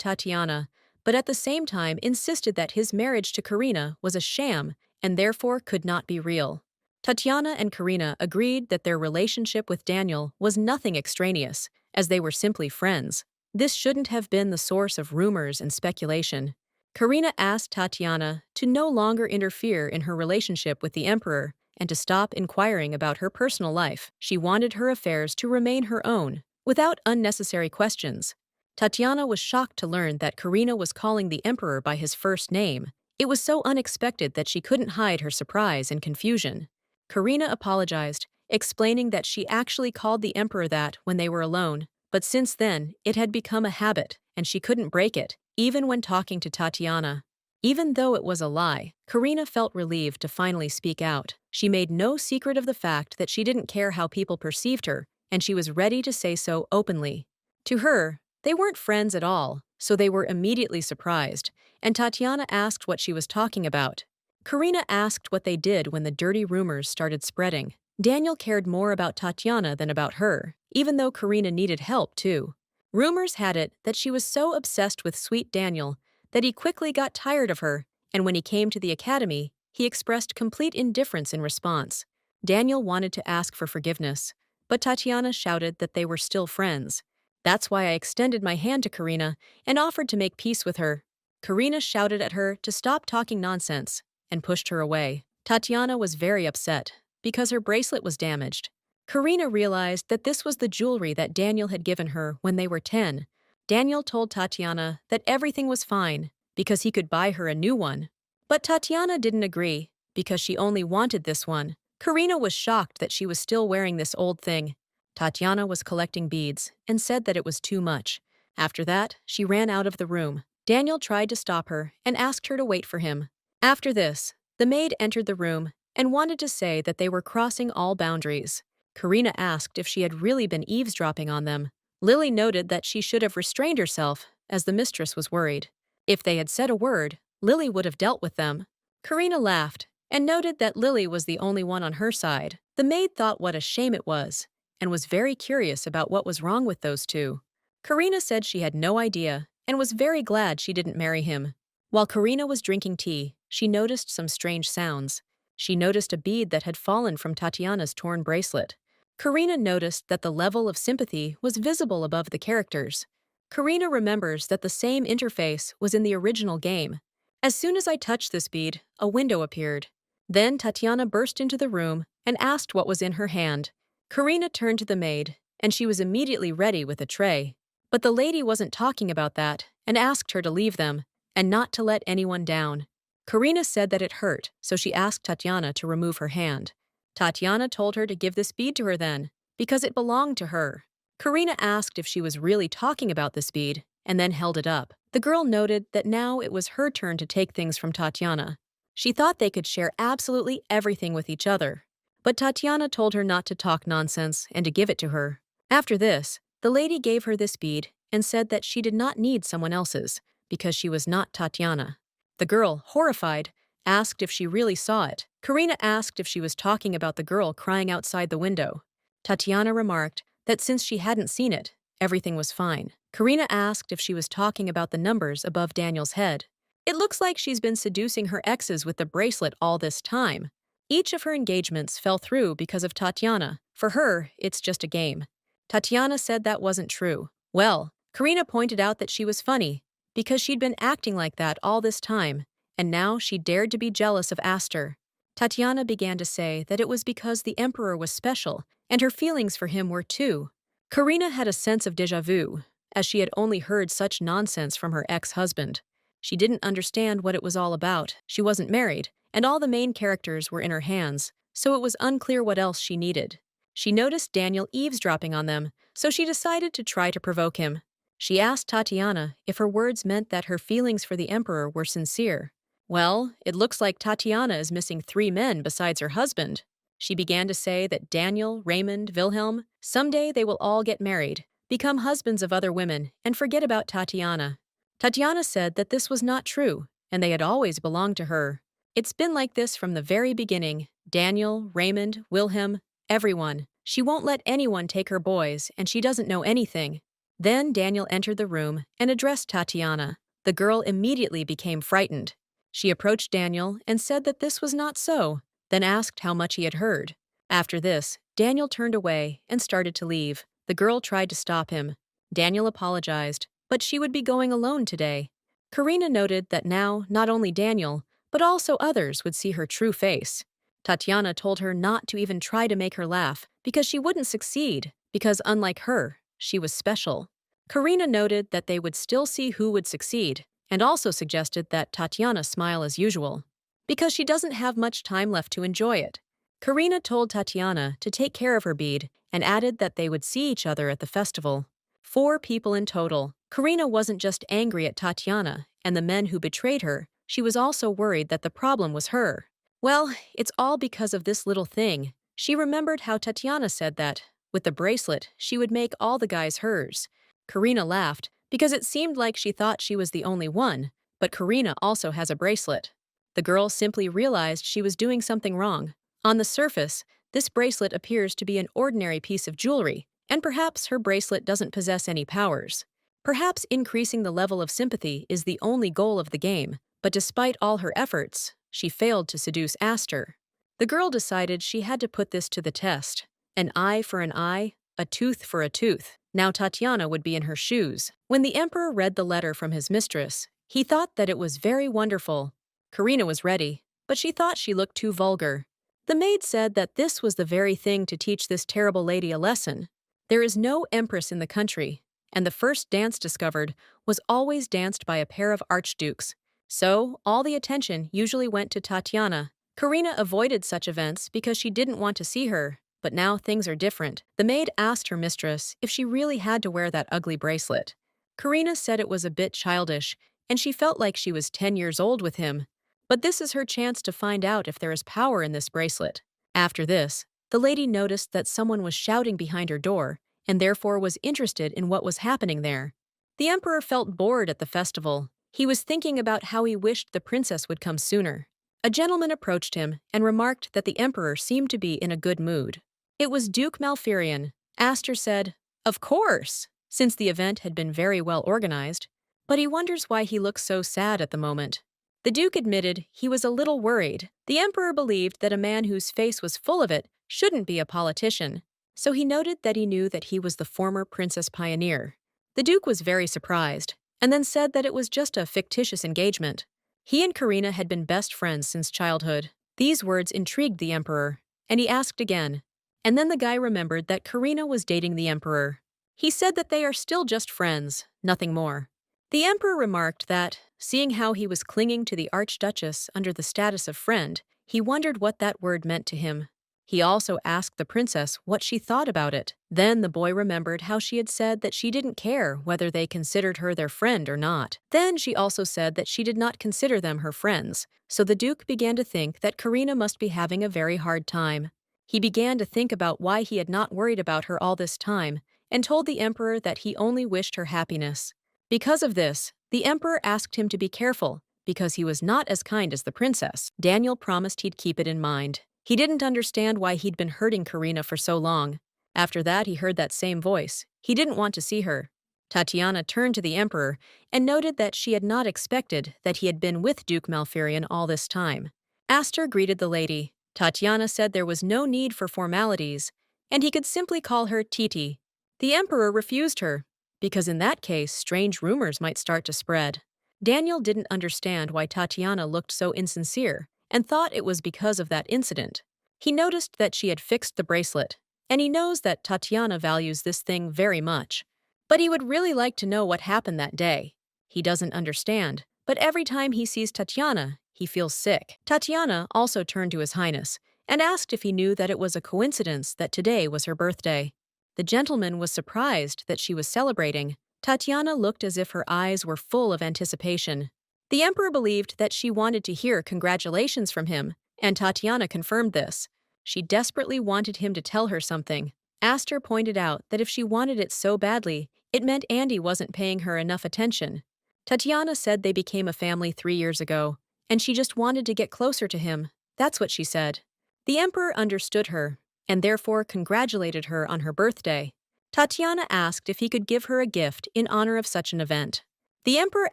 Tatiana, but at the same time insisted that his marriage to Karina was a sham and therefore could not be real. Tatiana and Karina agreed that their relationship with Daniel was nothing extraneous, as they were simply friends. This shouldn't have been the source of rumors and speculation. Karina asked Tatiana to no longer interfere in her relationship with the emperor and to stop inquiring about her personal life. She wanted her affairs to remain her own, without unnecessary questions. Tatiana was shocked to learn that Karina was calling the emperor by his first name. It was so unexpected that she couldn't hide her surprise and confusion. Karina apologized, explaining that she actually called the emperor that when they were alone, but since then, it had become a habit, and she couldn't break it, even when talking to Tatiana. Even though it was a lie, Karina felt relieved to finally speak out. She made no secret of the fact that she didn't care how people perceived her, and she was ready to say so openly. To her, they weren't friends at all, so they were immediately surprised, and Tatiana asked what she was talking about. Karina asked what they did when the dirty rumors started spreading. Daniel cared more about Tatiana than about her, even though Karina needed help too. Rumors had it that she was so obsessed with sweet Daniel that he quickly got tired of her, and when he came to the academy, he expressed complete indifference in response. Daniel wanted to ask for forgiveness, but Tatiana shouted that they were still friends. That's why I extended my hand to Karina and offered to make peace with her. Karina shouted at her to stop talking nonsense and pushed her away. Tatiana was very upset because her bracelet was damaged. Karina realized that this was the jewelry that Daniel had given her when they were 10. Daniel told Tatiana that everything was fine because he could buy her a new one. But Tatiana didn't agree because she only wanted this one. Karina was shocked that she was still wearing this old thing. Tatiana was collecting beads and said that it was too much. After that, she ran out of the room. Daniel tried to stop her and asked her to wait for him. After this, the maid entered the room and wanted to say that they were crossing all boundaries. Karina asked if she had really been eavesdropping on them. Lily noted that she should have restrained herself, as the mistress was worried. If they had said a word, Lily would have dealt with them. Karina laughed and noted that Lily was the only one on her side. The maid thought what a shame it was, and was very curious about what was wrong with those two. Karina said she had no idea and was very glad she didn't marry him. While Karina was drinking tea, she noticed some strange sounds. She noticed a bead that had fallen from Tatiana's torn bracelet. Karina noticed that the level of sympathy was visible above the characters. Karina remembers that the same interface was in the original game. As soon as I touched this bead, a window appeared. Then Tatiana burst into the room and asked what was in her hand. Karina turned to the maid, and she was immediately ready with a tray. But the lady wasn't talking about that and asked her to leave them and not to let anyone down. Karina said that it hurt, so she asked Tatiana to remove her hand. Tatiana told her to give this bead to her then, because it belonged to her. Karina asked if she was really talking about this bead, and then held it up. The girl noted that now it was her turn to take things from Tatiana. She thought they could share absolutely everything with each other. But Tatiana told her not to talk nonsense and to give it to her. After this, the lady gave her this bead and said that she did not need someone else's, because she was not Tatiana. The girl, horrified, asked if she really saw it. Karina asked if she was talking about the girl crying outside the window. Tatiana remarked that since she hadn't seen it, everything was fine. Karina asked if she was talking about the numbers above Daniel's head. It looks like she's been seducing her exes with the bracelet all this time. Each of her engagements fell through because of Tatiana. For her, it's just a game. Tatiana said that wasn't true. Well, Karina pointed out that she was funny, because she'd been acting like that all this time, and now she dared to be jealous of Aster. Tatiana began to say that it was because the emperor was special, and her feelings for him were too. Karina had a sense of déjà vu, as she had only heard such nonsense from her ex-husband. She didn't understand what it was all about. She wasn't married, and all the main characters were in her hands, so it was unclear what else she needed. She noticed Daniel eavesdropping on them, so she decided to try to provoke him. She asked Tatiana if her words meant that her feelings for the emperor were sincere. Well, it looks like Tatiana is missing 3 men besides her husband. She began to say that Daniel, Raymond, Wilhelm, someday they will all get married, become husbands of other women, and forget about Tatiana. Tatiana said that this was not true, and they had always belonged to her. It's been like this from the very beginning. Daniel, Raymond, Wilhelm, Everyone. She won't let anyone take her boys, and she doesn't know anything. Then Daniel entered the room and addressed Tatiana. The girl immediately became frightened. She approached Daniel and said that this was not so, then asked how much he had heard. After this, Daniel turned away and started to leave. The girl tried to stop him. Daniel apologized, but she would be going alone today. Karina noted that now not only Daniel, but also others would see her true face. Tatiana told her not to even try to make her laugh because she wouldn't succeed, because unlike her, she was special. Karina noted that they would still see who would succeed, and also suggested that Tatiana smile as usual, because she doesn't have much time left to enjoy it. Karina told Tatiana to take care of her bead and added that they would see each other at the festival. 4 people in total. Karina wasn't just angry at Tatiana and the men who betrayed her, she was also worried that the problem was her. Well, it's all because of this little thing. She remembered how Tatiana said that, with the bracelet, she would make all the guys hers. Karina laughed, because it seemed like she thought she was the only one, but Karina also has a bracelet. The girl simply realized she was doing something wrong. On the surface, this bracelet appears to be an ordinary piece of jewelry, and perhaps her bracelet doesn't possess any powers. Perhaps increasing the level of sympathy is the only goal of the game, but despite all her efforts, she failed to seduce Aster. The girl decided she had to put this to the test. An eye for an eye, a tooth for a tooth. Now Tatiana would be in her shoes. When the emperor read the letter from his mistress, he thought that it was very wonderful. Karina was ready, but she thought she looked too vulgar. The maid said that this was the very thing to teach this terrible lady a lesson. There is no empress in the country, and the first dance discovered was always danced by a pair of archdukes. So, all the attention usually went to Tatiana. Karina avoided such events because she didn't want to see her, but now things are different. The maid asked her mistress if she really had to wear that ugly bracelet. Karina said it was a bit childish, and she felt like she was 10 years old with him. But this is her chance to find out if there is power in this bracelet. After this, the lady noticed that someone was shouting behind her door, and therefore was interested in what was happening there. The emperor felt bored at the festival. He was thinking about how he wished the princess would come sooner. A gentleman approached him and remarked that the emperor seemed to be in a good mood. It was Duke Malfurion. Aster said, "Of course," since the event had been very well organized, but he wonders why he looks so sad at the moment. The Duke admitted he was a little worried. The emperor believed that a man whose face was full of it shouldn't be a politician, so he noted that he knew that he was the former Princess Pioneer. The Duke was very surprised, and then said that it was just a fictitious engagement. He and Karina had been best friends since childhood. These words intrigued the emperor, and he asked again. And then the guy remembered that Karina was dating the emperor. He said that they are still just friends, nothing more. The emperor remarked that, seeing how he was clinging to the archduchess under the status of friend, he wondered what that word meant to him. He also asked the princess what she thought about it. Then the boy remembered how she had said that she didn't care whether they considered her their friend or not. Then she also said that she did not consider them her friends, so the Duke began to think that Karina must be having a very hard time. He began to think about why he had not worried about her all this time, and told the emperor that he only wished her happiness. Because of this, the emperor asked him to be careful, because he was not as kind as the princess. Daniel promised he'd keep it in mind. He didn't understand why he'd been hurting Karina for so long. After that, he heard that same voice. He didn't want to see her. Tatiana turned to the emperor and noted that she had not expected that he had been with Duke Malfurion all this time. Aster greeted the lady. Tatiana said there was no need for formalities, and he could simply call her Titi. The emperor refused her, because in that case, strange rumors might start to spread. Daniel didn't understand why Tatiana looked so insincere, and thought it was because of that incident. He noticed that she had fixed the bracelet, and he knows that Tatiana values this thing very much. But he would really like to know what happened that day. He doesn't understand, but every time he sees Tatiana, he feels sick. Tatiana also turned to His Highness and asked if he knew that it was a coincidence that today was her birthday. The gentleman was surprised that she was celebrating. Tatiana looked as if her eyes were full of anticipation. The emperor believed that she wanted to hear congratulations from him, and Tatiana confirmed this. She desperately wanted him to tell her something. Aster pointed out that if she wanted it so badly, it meant Andy wasn't paying her enough attention. Tatiana said they became a family 3 years ago, and she just wanted to get closer to him. That's what she said. The emperor understood her. and therefore congratulated her on her birthday. Tatiana asked if he could give her a gift in honor of such an event. The emperor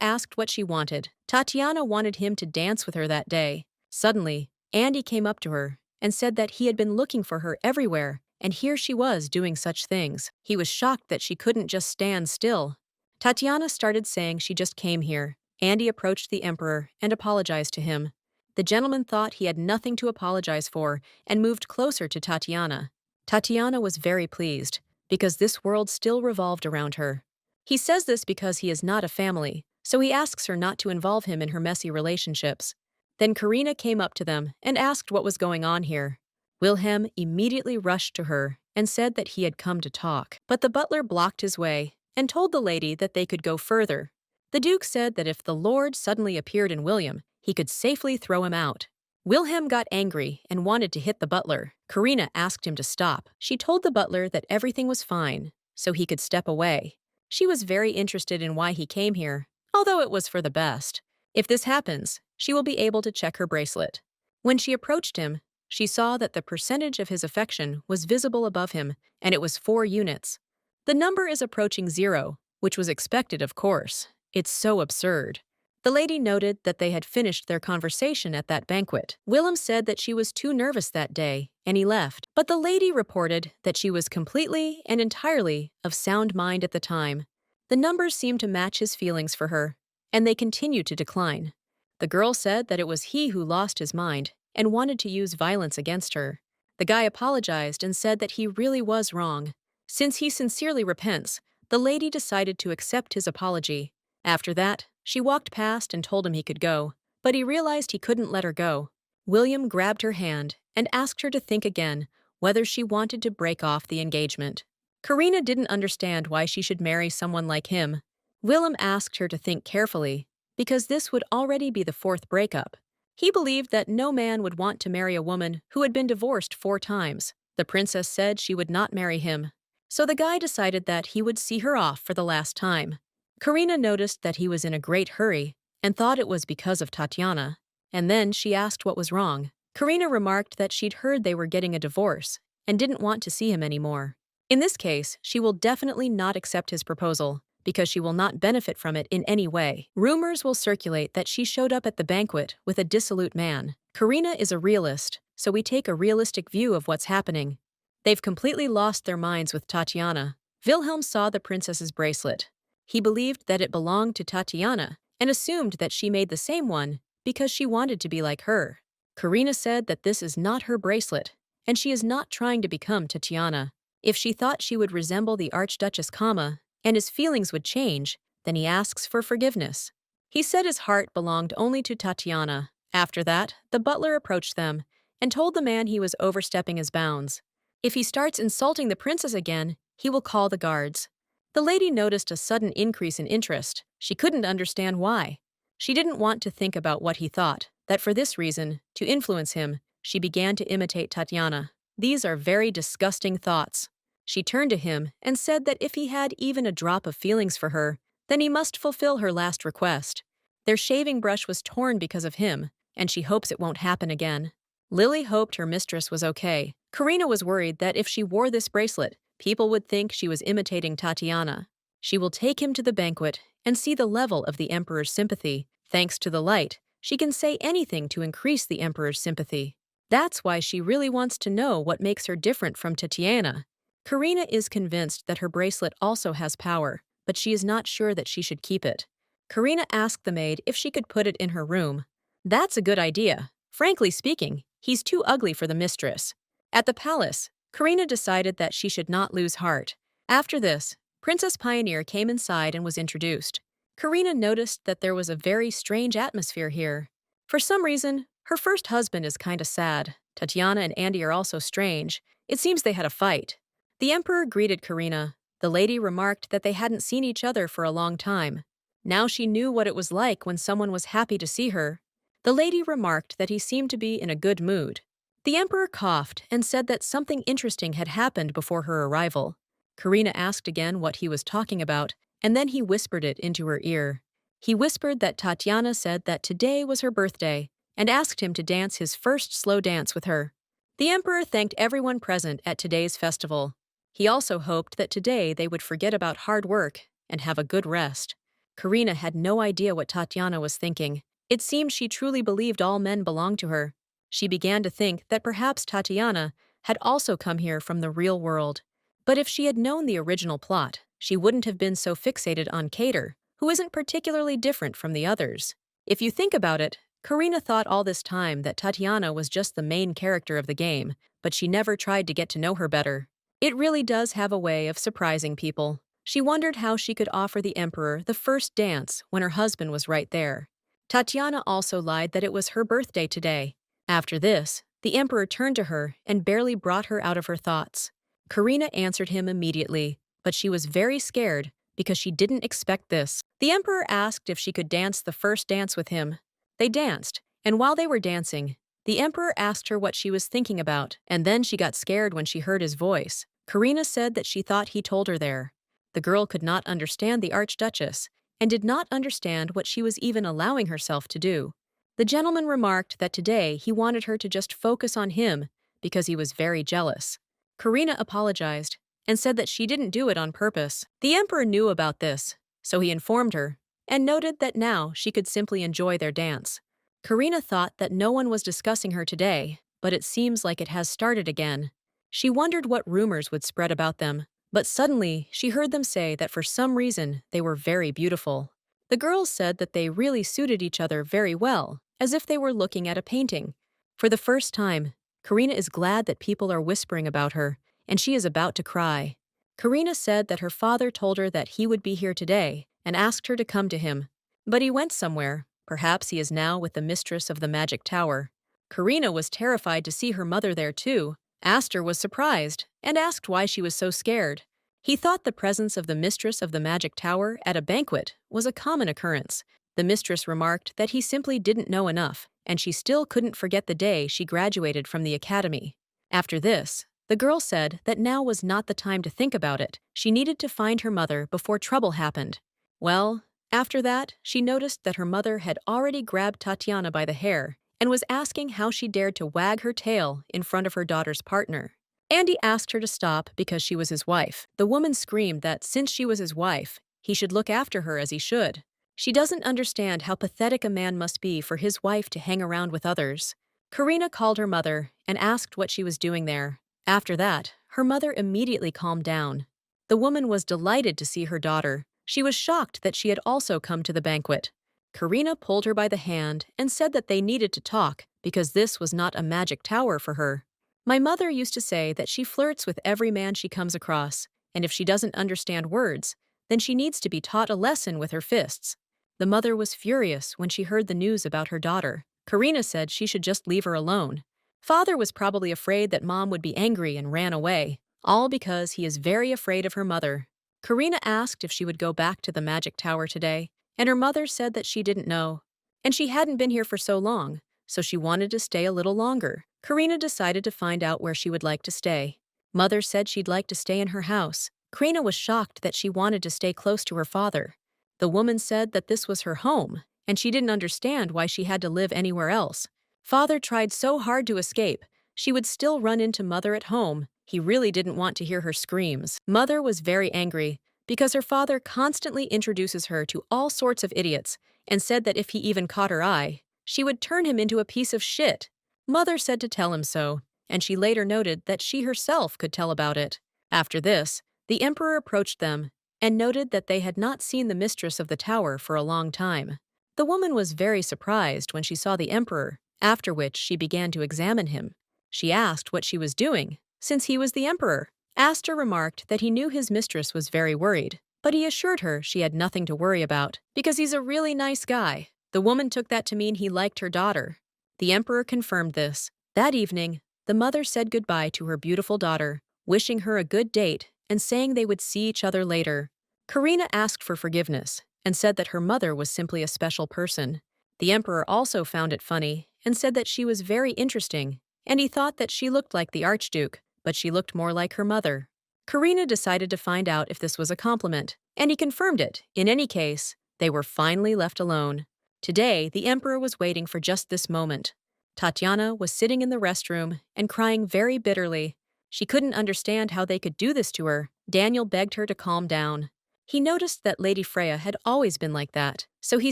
asked what she wanted. Tatiana wanted him to dance with her that day. Suddenly, Andy came up to her and said that he had been looking for her everywhere, and here she was doing such things. He was shocked that she couldn't just stand still. Tatiana started saying she just came here. Andy approached the emperor and apologized to him. The gentleman thought he had nothing to apologize for and moved closer to Tatiana. Tatiana was very pleased, because this world still revolved around her. He says this because he is not a family, so he asks her not to involve him in her messy relationships. Then Karina came up to them and asked what was going on here. Wilhelm immediately rushed to her and said that he had come to talk, but the butler blocked his way and told the lady that they could go further. The Duke said that if the Lord suddenly appeared in William, he could safely throw him out. Wilhelm got angry and wanted to hit the butler. Karina asked him to stop. She told the butler that everything was fine, so he could step away. She was very interested in why he came here, although it was for the best. If this happens, she will be able to check her bracelet. When she approached him, she saw that the percentage of his affection was visible above him, and it was 4 units. The number is approaching 0, which was expected, of course. It's so absurd. The lady noted that they had finished their conversation at that banquet. Willem said that she was too nervous that day, and he left. But the lady reported that she was completely and entirely of sound mind at the time. The numbers seemed to match his feelings for her, and they continued to decline. The girl said that it was he who lost his mind and wanted to use violence against her. The guy apologized and said that he really was wrong. Since he sincerely repents, the lady decided to accept his apology. After that, she walked past and told him he could go, but he realized he couldn't let her go. William grabbed her hand and asked her to think again whether she wanted to break off the engagement. Karina didn't understand why she should marry someone like him. Willem asked her to think carefully, because this would already be the 4th breakup. He believed that no man would want to marry a woman who had been divorced 4 times. The princess said she would not marry him, so the guy decided that he would see her off for the last time. Karina noticed that he was in a great hurry and thought it was because of Tatiana, and then she asked what was wrong. Karina remarked that she'd heard they were getting a divorce and didn't want to see him anymore. In this case, she will definitely not accept his proposal because she will not benefit from it in any way. Rumors will circulate that she showed up at the banquet with a dissolute man. Karina is a realist, so we take a realistic view of what's happening. They've completely lost their minds with Tatiana. Wilhelm saw the princess's bracelet. He believed that it belonged to Tatiana and assumed that she made the same one because she wanted to be like her. Karina said that this is not her bracelet, and she is not trying to become Tatiana. If she thought she would resemble the Archduchess Kama and his feelings would change, then he asks for forgiveness. He said his heart belonged only to Tatiana. After that, the butler approached them and told the man he was overstepping his bounds. If he starts insulting the princess again, he will call the guards. The lady noticed a sudden increase in interest. She couldn't understand why. She didn't want to think about what he thought, that for this reason, to influence him, she began to imitate Tatiana. These are very disgusting thoughts. She turned to him and said that if he had even a drop of feelings for her, then he must fulfill her last request. Their shaving brush was torn because of him, and she hopes it won't happen again. Lily hoped her mistress was okay. Karina was worried that if she wore this bracelet, people would think she was imitating Tatiana. She will take him to the banquet and see the level of the emperor's sympathy. Thanks to the light, she can say anything to increase the emperor's sympathy. That's why she really wants to know what makes her different from Tatiana. Karina is convinced that her bracelet also has power, but she is not sure that she should keep it. Karina asked the maid if she could put it in her room. That's a good idea. Frankly speaking, he's too ugly for the mistress. At the palace, Karina decided that she should not lose heart. After this, Princess Pioneer came inside and was introduced. Karina noticed that there was a very strange atmosphere here. For some reason, her first husband is kinda sad. Tatiana and Andy are also strange. It seems they had a fight. The emperor greeted Karina. The lady remarked that they hadn't seen each other for a long time. Now she knew what it was like when someone was happy to see her. The lady remarked that he seemed to be in a good mood. The emperor coughed and said that something interesting had happened before her arrival. Karina asked again what he was talking about, and then he whispered it into her ear. He whispered that Tatiana said that today was her birthday and asked him to dance his first slow dance with her. The emperor thanked everyone present at today's festival. He also hoped that today they would forget about hard work and have a good rest. Karina had no idea what Tatiana was thinking. It seemed she truly believed all men belonged to her. She began to think that perhaps Tatiana had also come here from the real world. But if she had known the original plot, she wouldn't have been so fixated on Cater, who isn't particularly different from the others. If you think about it, Karina thought all this time that Tatiana was just the main character of the game, but she never tried to get to know her better. It really does have a way of surprising people. She wondered how she could offer the emperor the first dance when her husband was right there. Tatiana also lied that it was her birthday today. After this, the emperor turned to her and barely brought her out of her thoughts. Karina answered him immediately, but she was very scared because she didn't expect this. The emperor asked if she could dance the first dance with him. They danced, and while they were dancing, the emperor asked her what she was thinking about, and then she got scared when she heard his voice. Karina said that she thought he told her there. The girl could not understand the archduchess and did not understand what she was even allowing herself to do. The gentleman remarked that today he wanted her to just focus on him because he was very jealous. Karina apologized and said that she didn't do it on purpose. The emperor knew about this, so he informed her and noted that now she could simply enjoy their dance. Karina thought that no one was discussing her today, but it seems like it has started again. She wondered what rumors would spread about them, but suddenly she heard them say that for some reason they were very beautiful. The girls said that they really suited each other very well, as if they were looking at a painting. For the first time, Karina is glad that people are whispering about her, and she is about to cry. Karina said that her father told her that he would be here today and asked her to come to him. But he went somewhere. Perhaps he is now with the mistress of the magic tower. Karina was terrified to see her mother there too. Aster was surprised and asked why she was so scared. He thought the presence of the mistress of the magic tower at a banquet was a common occurrence. The mistress remarked that he simply didn't know enough, and she still couldn't forget the day she graduated from the academy. After this, the girl said that now was not the time to think about it. She needed to find her mother before trouble happened. Well, after that, she noticed that her mother had already grabbed Tatiana by the hair and was asking how she dared to wag her tail in front of her daughter's partner. Andy asked her to stop because she was his wife. The woman screamed that since she was his wife, he should look after her as he should. She doesn't understand how pathetic a man must be for his wife to hang around with others. Karina called her mother and asked what she was doing there. After that, her mother immediately calmed down. The woman was delighted to see her daughter. She was shocked that she had also come to the banquet. Karina pulled her by the hand and said that they needed to talk because this was not a magic tower for her. My mother used to say that she flirts with every man she comes across, and if she doesn't understand words, then she needs to be taught a lesson with her fists. The mother was furious when she heard the news about her daughter. Karina said she should just leave her alone. Father was probably afraid that Mom would be angry and ran away, all because he is very afraid of her mother. Karina asked if she would go back to the magic tower today, and her mother said that she didn't know. And she hadn't been here for so long, so she wanted to stay a little longer. Karina decided to find out where she would like to stay. Mother said she'd like to stay in her house. Karina was shocked that she wanted to stay close to her father. The woman said that this was her home, and she didn't understand why she had to live anywhere else. Father tried so hard to escape, she would still run into Mother at home. He really didn't want to hear her screams. Mother was very angry because her father constantly introduces her to all sorts of idiots and said that if he even caught her eye, she would turn him into a piece of shit. Mother said to tell him so, and she later noted that she herself could tell about it. After this, the emperor approached them and noted that they had not seen the mistress of the tower for a long time. The woman was very surprised when she saw the emperor, after which she began to examine him. She asked what she was doing, since he was the emperor. Aster remarked that he knew his mistress was very worried, but he assured her she had nothing to worry about, because he's a really nice guy. The woman took that to mean he liked her daughter. The emperor confirmed this. That evening, the mother said goodbye to her beautiful daughter, wishing her a good date and saying they would see each other later. Karina asked for forgiveness and said that her mother was simply a special person. The emperor also found it funny and said that she was very interesting, and he thought that she looked like the archduke, but she looked more like her mother. Karina decided to find out if this was a compliment, and he confirmed it. In any case, they were finally left alone. Today, the emperor was waiting for just this moment. Tatiana was sitting in the restroom and crying very bitterly. She couldn't understand how they could do this to her. Daniel begged her to calm down. He noticed that Lady Freya had always been like that, so he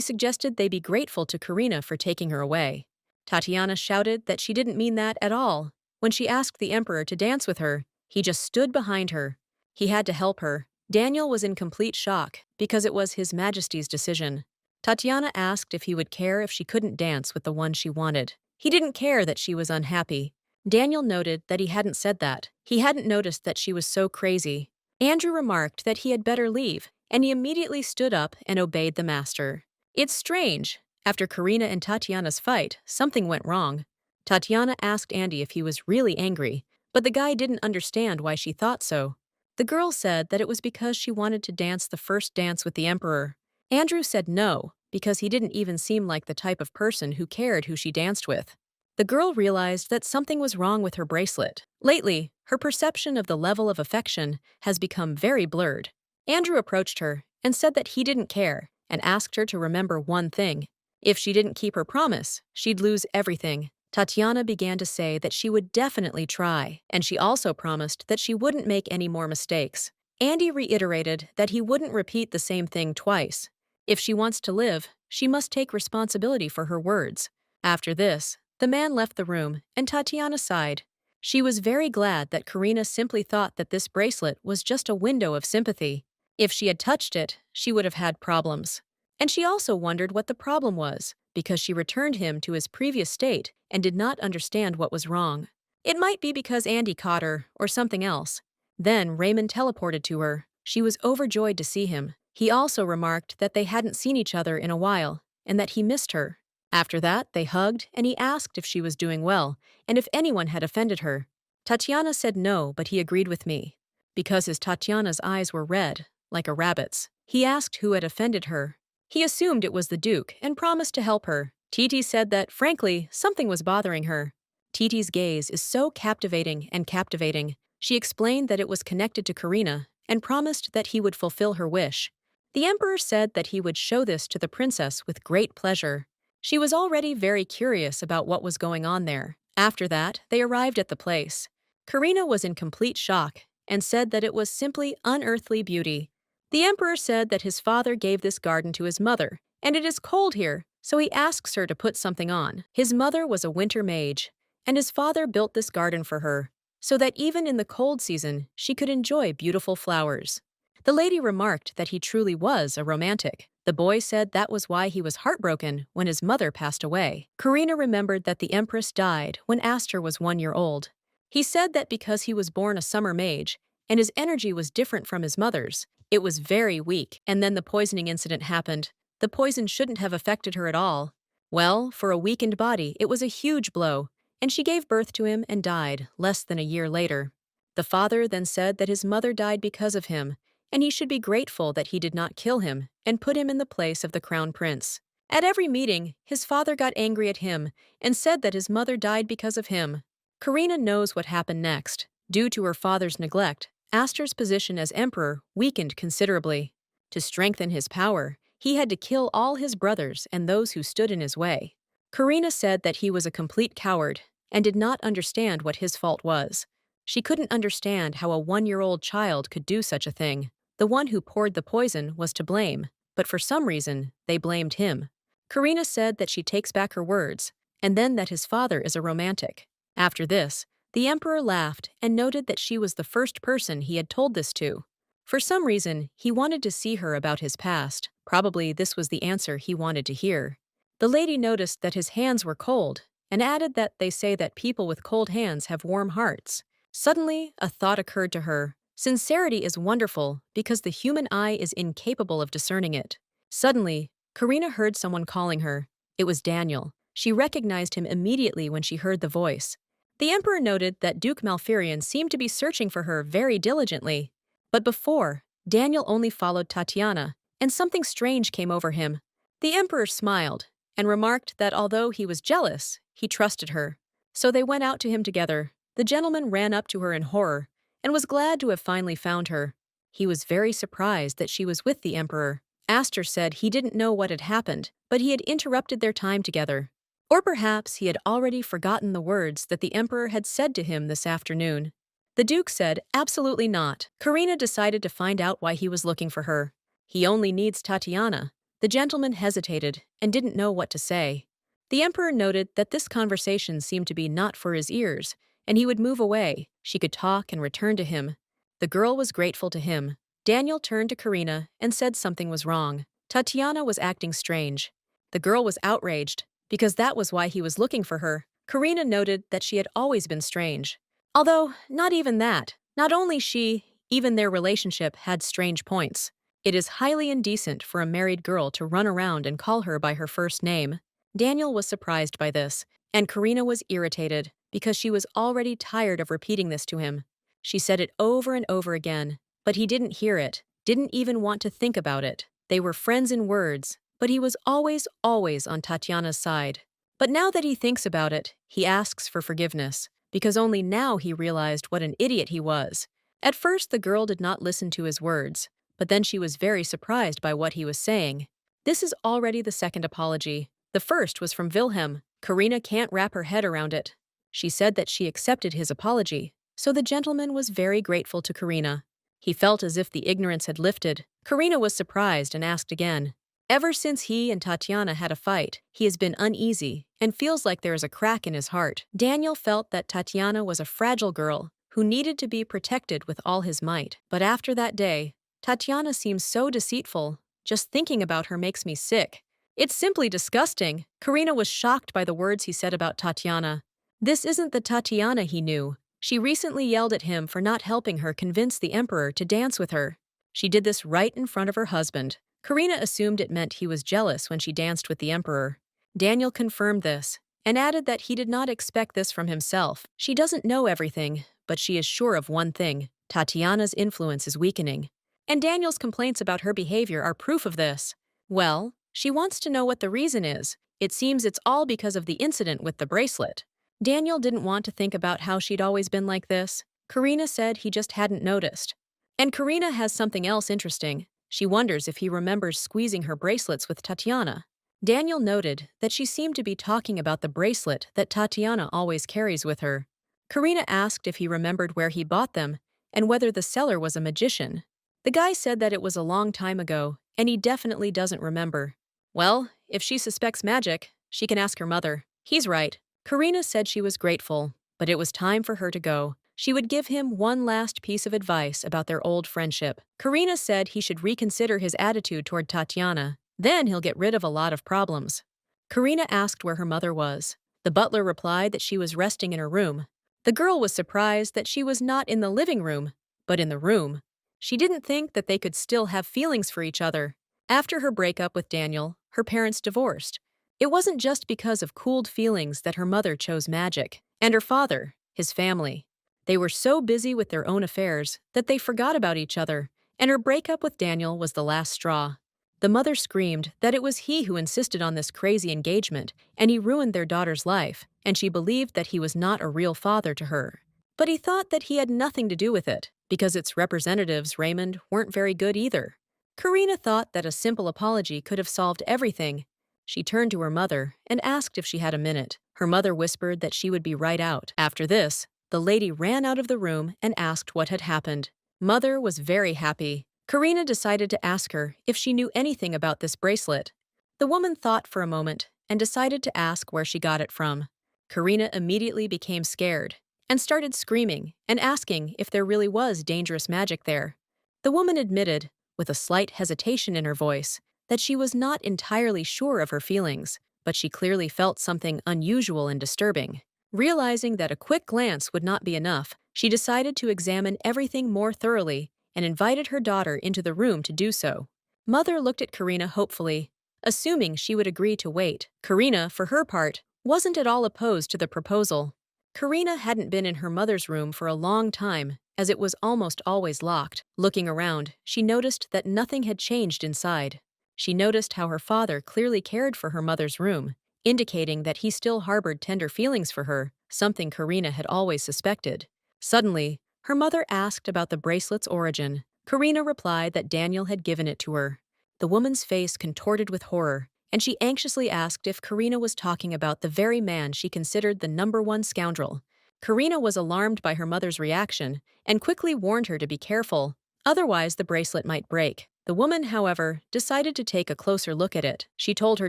suggested they be grateful to Karina for taking her away. Tatiana shouted that she didn't mean that at all. When she asked the Emperor to dance with her, he just stood behind her. He had to help her. Daniel was in complete shock because it was His Majesty's decision. Tatiana asked if he would care if she couldn't dance with the one she wanted. He didn't care that she was unhappy. Daniel noted that he hadn't said that. He hadn't noticed that she was so crazy. Andrew remarked that he had better leave, and he immediately stood up and obeyed the master. It's strange. After Karina and Tatiana's fight, something went wrong. Tatiana asked Andy if he was really angry, but the guy didn't understand why she thought so. The girl said that it was because she wanted to dance the first dance with the Emperor. Andrew said no, because he didn't even seem like the type of person who cared who she danced with. The girl realized that something was wrong with her bracelet. Lately, her perception of the level of affection has become very blurred. Andrew approached her and said that he didn't care and asked her to remember one thing. If she didn't keep her promise, she'd lose everything. Tatiana began to say that she would definitely try, and she also promised that she wouldn't make any more mistakes. Andy reiterated that he wouldn't repeat the same thing twice. If she wants to live, she must take responsibility for her words. After this, the man left the room, and Tatiana sighed. She was very glad that Karina simply thought that this bracelet was just a window of sympathy. If she had touched it, she would have had problems. And she also wondered what the problem was, because she returned him to his previous state and did not understand what was wrong. It might be because Andy caught her, or something else. Then Raymond teleported to her. She was overjoyed to see him. He also remarked that they hadn't seen each other in a while, and that he missed her. After that, they hugged, and he asked if she was doing well, and if anyone had offended her. Tatiana said no, but he agreed with me. Because Tatiana's eyes were red, like a rabbit's. He asked who had offended her. He assumed it was the Duke, and promised to help her. Titi said that, frankly, something was bothering her. Titi's gaze is so captivating and captivating. She explained that it was connected to Karina, and promised that he would fulfill her wish. The Emperor said that he would show this to the princess with great pleasure. She was already very curious about what was going on there. After that, they arrived at the place. Karina was in complete shock and said that it was simply unearthly beauty. The Emperor said that his father gave this garden to his mother, and it is cold here, so he asks her to put something on. His mother was a winter mage, and his father built this garden for her, so that even in the cold season, she could enjoy beautiful flowers. The lady remarked that he truly was a romantic. The boy said that was why he was heartbroken when his mother passed away. Karina remembered that the Empress died when Aster was 1 year old. He said that because he was born a summer mage, and his energy was different from his mother's, it was very weak, and then the poisoning incident happened. The poison shouldn't have affected her at all. Well, for a weakened body, it was a huge blow, and she gave birth to him and died less than a year later. The father then said that his mother died because of him, and he should be grateful that he did not kill him and put him in the place of the crown prince. At every meeting, his father got angry at him and said that his mother died because of him. Karina knows what happened next. Due to her father's neglect, Aster's position as emperor weakened considerably. To strengthen his power, he had to kill all his brothers and those who stood in his way. Karina said that he was a complete coward and did not understand what his fault was. She couldn't understand how a 1-year-old child could do such a thing. The one who poured the poison was to blame, but for some reason, they blamed him. Karina said that she takes back her words, and then that his father is a romantic. After this, the emperor laughed and noted that she was the first person he had told this to. For some reason, he wanted to see her about his past. Probably this was the answer he wanted to hear. The lady noticed that his hands were cold and added that they say that people with cold hands have warm hearts. Suddenly, a thought occurred to her. Sincerity is wonderful because the human eye is incapable of discerning it. Suddenly, Karina heard someone calling her. It was Daniel. She recognized him immediately when she heard the voice. The emperor noted that Duke Malfurion seemed to be searching for her very diligently. But before, Daniel only followed Tatiana, and something strange came over him. The emperor smiled and remarked that although he was jealous, he trusted her. So they went out to him together. The gentleman ran up to her in horror and was glad to have finally found her. He was very surprised that she was with the emperor. Aster said he didn't know what had happened, but he had interrupted their time together. Or perhaps he had already forgotten the words that the Emperor had said to him this afternoon. The Duke said, absolutely not. Karina decided to find out why he was looking for her. He only needs Tatiana. The gentleman hesitated and didn't know what to say. The Emperor noted that this conversation seemed to be not for his ears, and he would move away. She could talk and return to him. The girl was grateful to him. Daniel turned to Karina and said something was wrong. Tatiana was acting strange. The girl was outraged, because that was why he was looking for her. Karina noted that she had always been strange. Although, not even that. Not only she, even their relationship had strange points. It is highly indecent for a married girl to run around and call her by her first name. Daniel was surprised by this, and Karina was irritated because she was already tired of repeating this to him. She said it over and over again, but he didn't hear it, didn't even want to think about it. They were friends in words, but he was always on Tatiana's side. But now that he thinks about it, he asks for forgiveness, because only now he realized what an idiot he was. At first, the girl did not listen to his words, but then she was very surprised by what he was saying. This is already the second apology. The first was from Wilhelm. Karina can't wrap her head around it. She said that she accepted his apology, so the gentleman was very grateful to Karina. He felt as if the ignorance had lifted. Karina was surprised and asked again. Ever since he and Tatiana had a fight, he has been uneasy and feels like there is a crack in his heart. Daniel felt that Tatiana was a fragile girl who needed to be protected with all his might. But after that day, Tatiana seems so deceitful. Just thinking about her makes me sick. It's simply disgusting. Karina was shocked by the words he said about Tatiana. This isn't the Tatiana he knew. She recently yelled at him for not helping her convince the Emperor to dance with her. She did this right in front of her husband. Karina assumed it meant he was jealous when she danced with the Emperor. Daniel confirmed this and added that he did not expect this from himself. She doesn't know everything, but she is sure of one thing. Tatiana's influence is weakening. And Daniel's complaints about her behavior are proof of this. Well, she wants to know what the reason is. It seems it's all because of the incident with the bracelet. Daniel didn't want to think about how she'd always been like this. Karina said he just hadn't noticed. And Karina has something else interesting. She wonders if he remembers squeezing her bracelets with Tatiana. Daniel noted that she seemed to be talking about the bracelet that Tatiana always carries with her. Karina asked if he remembered where he bought them and whether the seller was a magician. The guy said that it was a long time ago, and he definitely doesn't remember. Well, if she suspects magic, she can ask her mother. He's right. Karina said she was grateful, but it was time for her to go. She would give him one last piece of advice about their old friendship. Karina said he should reconsider his attitude toward Tatiana. Then he'll get rid of a lot of problems. Karina asked where her mother was. The butler replied that she was resting in her room. The girl was surprised that she was not in the living room, but in the room. She didn't think that they could still have feelings for each other. After her breakup with Daniel, her parents divorced. It wasn't just because of cooled feelings that her mother chose magic, and her father, his family. They were so busy with their own affairs that they forgot about each other, and her breakup with Daniel was the last straw. The mother screamed that it was he who insisted on this crazy engagement, and he ruined their daughter's life, and she believed that he was not a real father to her. But he thought that he had nothing to do with it, because its representatives, Raymond, weren't very good either. Karina thought that a simple apology could have solved everything. She turned to her mother and asked if she had a minute. Her mother whispered that she would be right out. After this, the lady ran out of the room and asked what had happened. Mother was very happy. Karina decided to ask her if she knew anything about this bracelet. The woman thought for a moment and decided to ask where she got it from. Karina immediately became scared and started screaming and asking if there really was dangerous magic there. The woman admitted, with a slight hesitation in her voice, that she was not entirely sure of her feelings, but she clearly felt something unusual and disturbing. Realizing that a quick glance would not be enough, she decided to examine everything more thoroughly and invited her daughter into the room to do so. Mother looked at Karina hopefully, assuming she would agree to wait. Karina, for her part, wasn't at all opposed to the proposal. Karina hadn't been in her mother's room for a long time, as it was almost always locked. Looking around, she noticed that nothing had changed inside. She noticed how her father clearly cared for her mother's room, indicating that he still harbored tender feelings for her, something Karina had always suspected. Suddenly, her mother asked about the bracelet's origin. Karina replied that Daniel had given it to her. The woman's face contorted with horror, and she anxiously asked if Karina was talking about the very man she considered the number one scoundrel. Karina was alarmed by her mother's reaction and quickly warned her to be careful, otherwise the bracelet might break. The woman, however, decided to take a closer look at it. She told her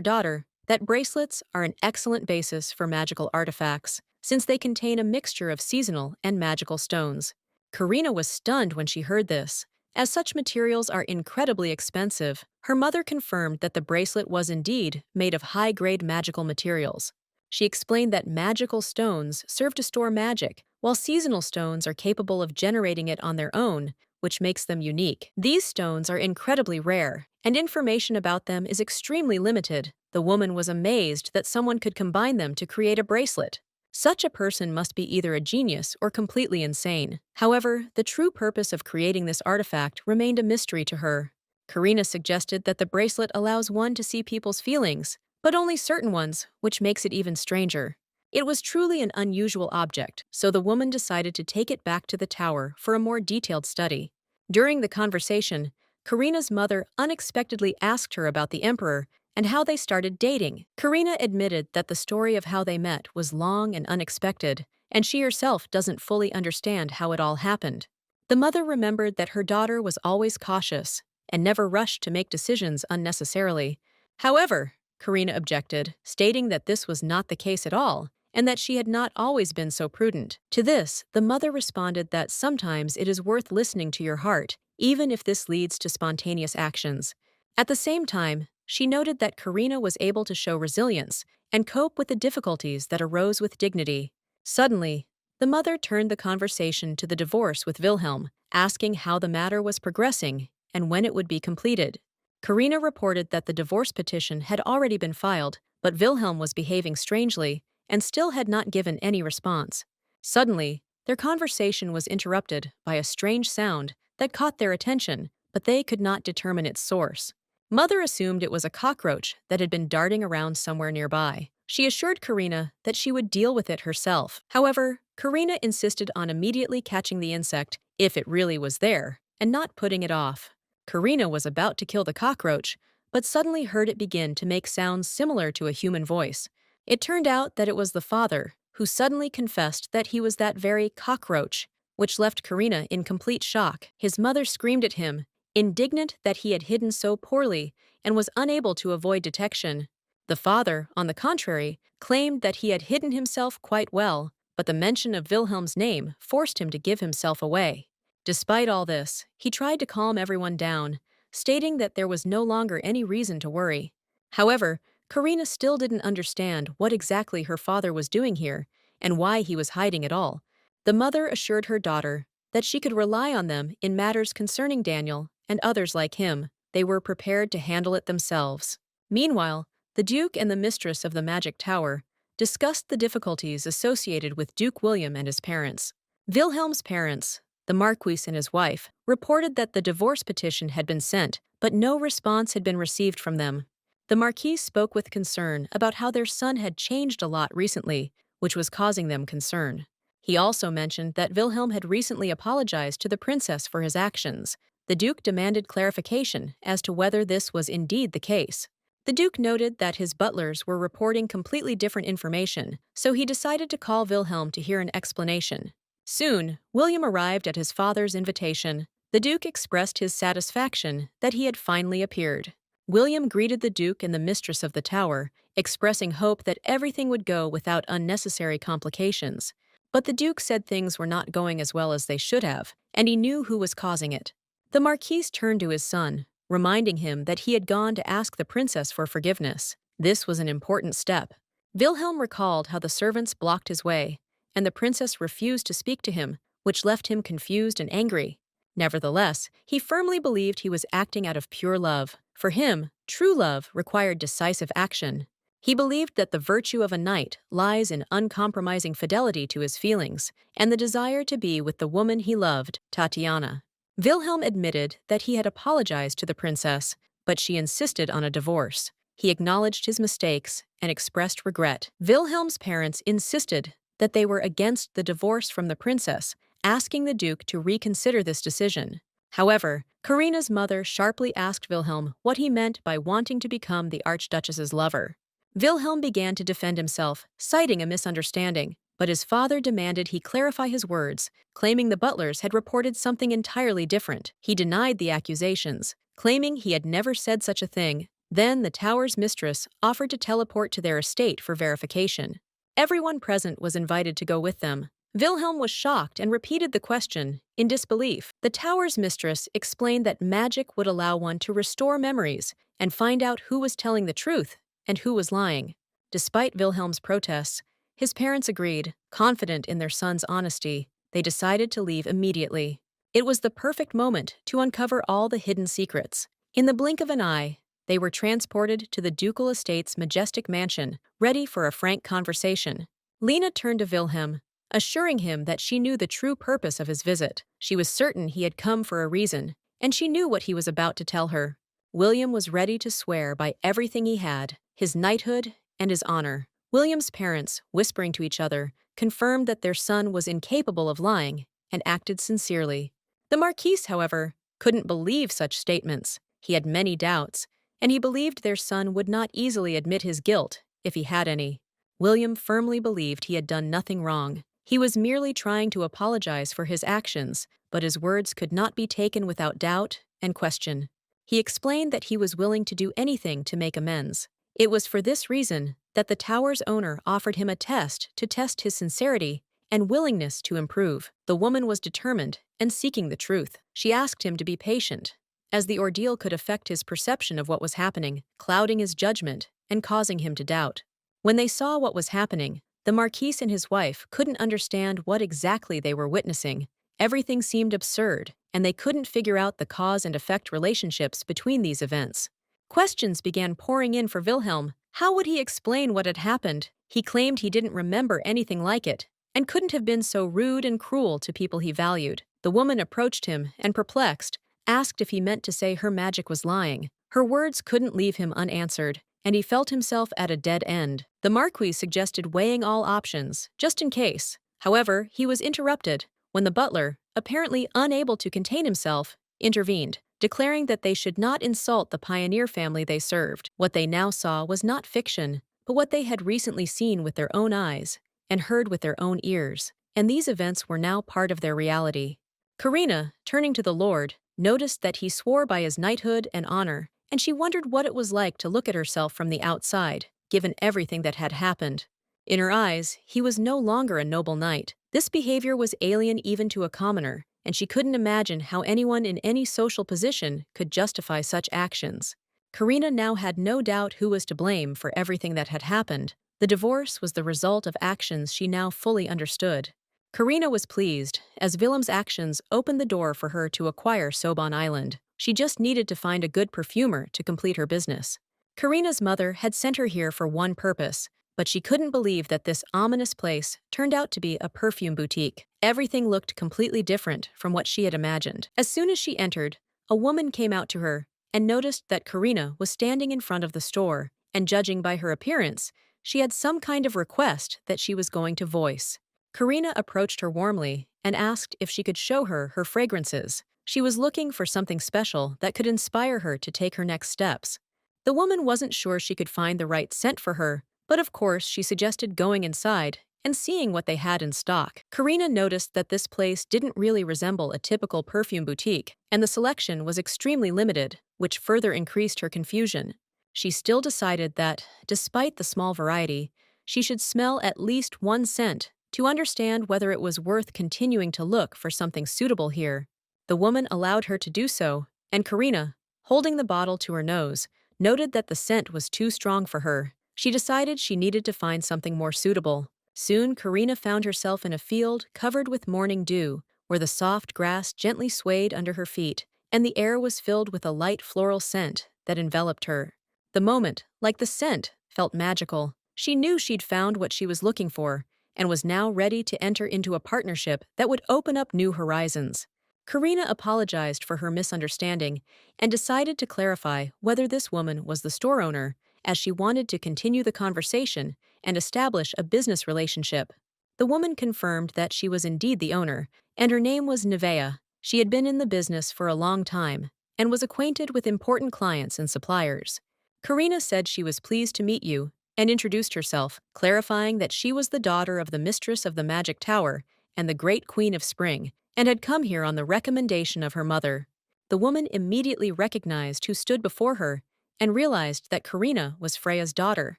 daughter that bracelets are an excellent basis for magical artifacts, since they contain a mixture of seasonal and magical stones. Karina was stunned when she heard this, as such materials are incredibly expensive. Her mother confirmed that the bracelet was indeed made of high-grade magical materials. She explained that magical stones serve to store magic, while seasonal stones are capable of generating it on their own, which makes them unique. These stones are incredibly rare, and information about them is extremely limited. The woman was amazed that someone could combine them to create a bracelet. Such a person must be either a genius or completely insane. However, the true purpose of creating this artifact remained a mystery to her. Karina suggested that the bracelet allows one to see people's feelings, but only certain ones, which makes it even stranger. It was truly an unusual object, so the woman decided to take it back to the tower for a more detailed study. During the conversation, Karina's mother unexpectedly asked her about the emperor and how they started dating. Karina admitted that the story of how they met was long and unexpected, and she herself doesn't fully understand how it all happened. The mother remembered that her daughter was always cautious and never rushed to make decisions unnecessarily. However, Karina objected, stating that this was not the case at all, and that she had not always been so prudent. To this, the mother responded that sometimes it is worth listening to your heart, even if this leads to spontaneous actions. At the same time, she noted that Karina was able to show resilience and cope with the difficulties that arose with dignity. Suddenly, the mother turned the conversation to the divorce with Wilhelm, asking how the matter was progressing and when it would be completed. Karina reported that the divorce petition had already been filed, but Wilhelm was behaving strangely and still had not given any response. Suddenly, their conversation was interrupted by a strange sound that caught their attention, but they could not determine its source. Mother assumed it was a cockroach that had been darting around somewhere nearby. She assured Karina that she would deal with it herself. However, Karina insisted on immediately catching the insect, if it really was there, and not putting it off. Karina was about to kill the cockroach, but suddenly heard it begin to make sounds similar to a human voice. It turned out that it was the father, who suddenly confessed that he was that very cockroach, which left Karina in complete shock. His mother screamed at him, indignant that he had hidden so poorly and was unable to avoid detection. The father, on the contrary, claimed that he had hidden himself quite well, but the mention of Wilhelm's name forced him to give himself away. Despite all this, he tried to calm everyone down, stating that there was no longer any reason to worry. However, Karina still didn't understand what exactly her father was doing here and why he was hiding it all. The mother assured her daughter that she could rely on them in matters concerning Daniel and others like him. They were prepared to handle it themselves. Meanwhile, the Duke and the mistress of the Magic Tower discussed the difficulties associated with Duke William and his parents. Wilhelm's parents, the Marquis and his wife, reported that the divorce petition had been sent, but no response had been received from them. The Marquis spoke with concern about how their son had changed a lot recently, which was causing them concern. He also mentioned that Wilhelm had recently apologized to the princess for his actions. The Duke demanded clarification as to whether this was indeed the case. The Duke noted that his butlers were reporting completely different information, so he decided to call Wilhelm to hear an explanation. Soon, William arrived at his father's invitation. The Duke expressed his satisfaction that he had finally appeared. William greeted the Duke and the mistress of the tower, expressing hope that everything would go without unnecessary complications. But the Duke said things were not going as well as they should have, and he knew who was causing it. The Marquis turned to his son, reminding him that he had gone to ask the princess for forgiveness. This was an important step. Wilhelm recalled how the servants blocked his way, and the princess refused to speak to him, which left him confused and angry. Nevertheless, he firmly believed he was acting out of pure love. For him, true love required decisive action. He believed that the virtue of a knight lies in uncompromising fidelity to his feelings and the desire to be with the woman he loved, Tatiana. Wilhelm admitted that he had apologized to the princess, but she insisted on a divorce. He acknowledged his mistakes and expressed regret. Wilhelm's parents insisted that they were against the divorce from the princess, asking the Duke to reconsider this decision. However, Karina's mother sharply asked Wilhelm what he meant by wanting to become the Archduchess's lover. Wilhelm began to defend himself, citing a misunderstanding, but his father demanded he clarify his words, claiming the butlers had reported something entirely different. He denied the accusations, claiming he had never said such a thing. Then the tower's mistress offered to teleport to their estate for verification. Everyone present was invited to go with them. Wilhelm was shocked and repeated the question, in disbelief. The tower's mistress explained that magic would allow one to restore memories and find out who was telling the truth and who was lying. Despite Wilhelm's protests, his parents agreed, confident in their son's honesty. They decided to leave immediately. It was the perfect moment to uncover all the hidden secrets. In the blink of an eye, they were transported to the ducal estate's majestic mansion, ready for a frank conversation. Lena turned to Wilhelm, assuring him that she knew the true purpose of his visit. She was certain he had come for a reason, and she knew what he was about to tell her. William was ready to swear by everything he had, his knighthood and his honor. William's parents, whispering to each other, confirmed that their son was incapable of lying and acted sincerely. The Marquise, however, couldn't believe such statements. He had many doubts, and he believed their son would not easily admit his guilt, if he had any. William firmly believed he had done nothing wrong. He was merely trying to apologize for his actions, but his words could not be taken without doubt and question. He explained that he was willing to do anything to make amends. It was for this reason that the tower's owner offered him a test to test his sincerity and willingness to improve. The woman was determined and seeking the truth. She asked him to be patient, as the ordeal could affect his perception of what was happening, clouding his judgment and causing him to doubt. When they saw what was happening, the Marquise and his wife couldn't understand what exactly they were witnessing. Everything seemed absurd, and they couldn't figure out the cause and effect relationships between these events. Questions began pouring in for Wilhelm. How would he explain what had happened? He claimed he didn't remember anything like it, and couldn't have been so rude and cruel to people he valued. The woman approached him and, perplexed, asked if he meant to say her magic was lying. Her words couldn't leave him unanswered, and he felt himself at a dead end. The Marquis suggested weighing all options, just in case. However, he was interrupted when the butler, apparently unable to contain himself, intervened, declaring that they should not insult the pioneer family they served. What they now saw was not fiction, but what they had recently seen with their own eyes and heard with their own ears, and these events were now part of their reality. Karina, turning to the Lord, noticed that he swore by his knighthood and honor, and she wondered what it was like to look at herself from the outside, given everything that had happened. In her eyes, he was no longer a noble knight. This behavior was alien even to a commoner, and she couldn't imagine how anyone in any social position could justify such actions. Karina now had no doubt who was to blame for everything that had happened. The divorce was the result of actions she now fully understood. Karina was pleased, as Willem's actions opened the door for her to acquire Soban Island. She just needed to find a good perfumer to complete her business. Karina's mother had sent her here for one purpose, but she couldn't believe that this ominous place turned out to be a perfume boutique. Everything looked completely different from what she had imagined. As soon as she entered, a woman came out to her and noticed that Karina was standing in front of the store, and judging by her appearance, she had some kind of request that she was going to voice. Karina approached her warmly and asked if she could show her her fragrances. She was looking for something special that could inspire her to take her next steps. The woman wasn't sure she could find the right scent for her, but of course she suggested going inside and seeing what they had in stock. Karina noticed that this place didn't really resemble a typical perfume boutique, and the selection was extremely limited, which further increased her confusion. She still decided that, despite the small variety, she should smell at least one scent to understand whether it was worth continuing to look for something suitable here. The woman allowed her to do so, and Karina, holding the bottle to her nose, noted that the scent was too strong for her. She decided she needed to find something more suitable. Soon, Karina found herself in a field covered with morning dew, where the soft grass gently swayed under her feet, and the air was filled with a light floral scent that enveloped her. The moment, like the scent, felt magical. She knew she'd found what she was looking for, and was now ready to enter into a partnership that would open up new horizons. Karina apologized for her misunderstanding and decided to clarify whether this woman was the store owner, as she wanted to continue the conversation and establish a business relationship. The woman confirmed that she was indeed the owner, and her name was Nevea, She had been in the business for a long time and was acquainted with important clients and suppliers. Karina said she was pleased to meet you and introduced herself, clarifying that she was the daughter of the mistress of the Magic Tower and the great Queen of Spring, and had come here on the recommendation of her mother. The woman immediately recognized who stood before her and realized that Karina was Freya's daughter.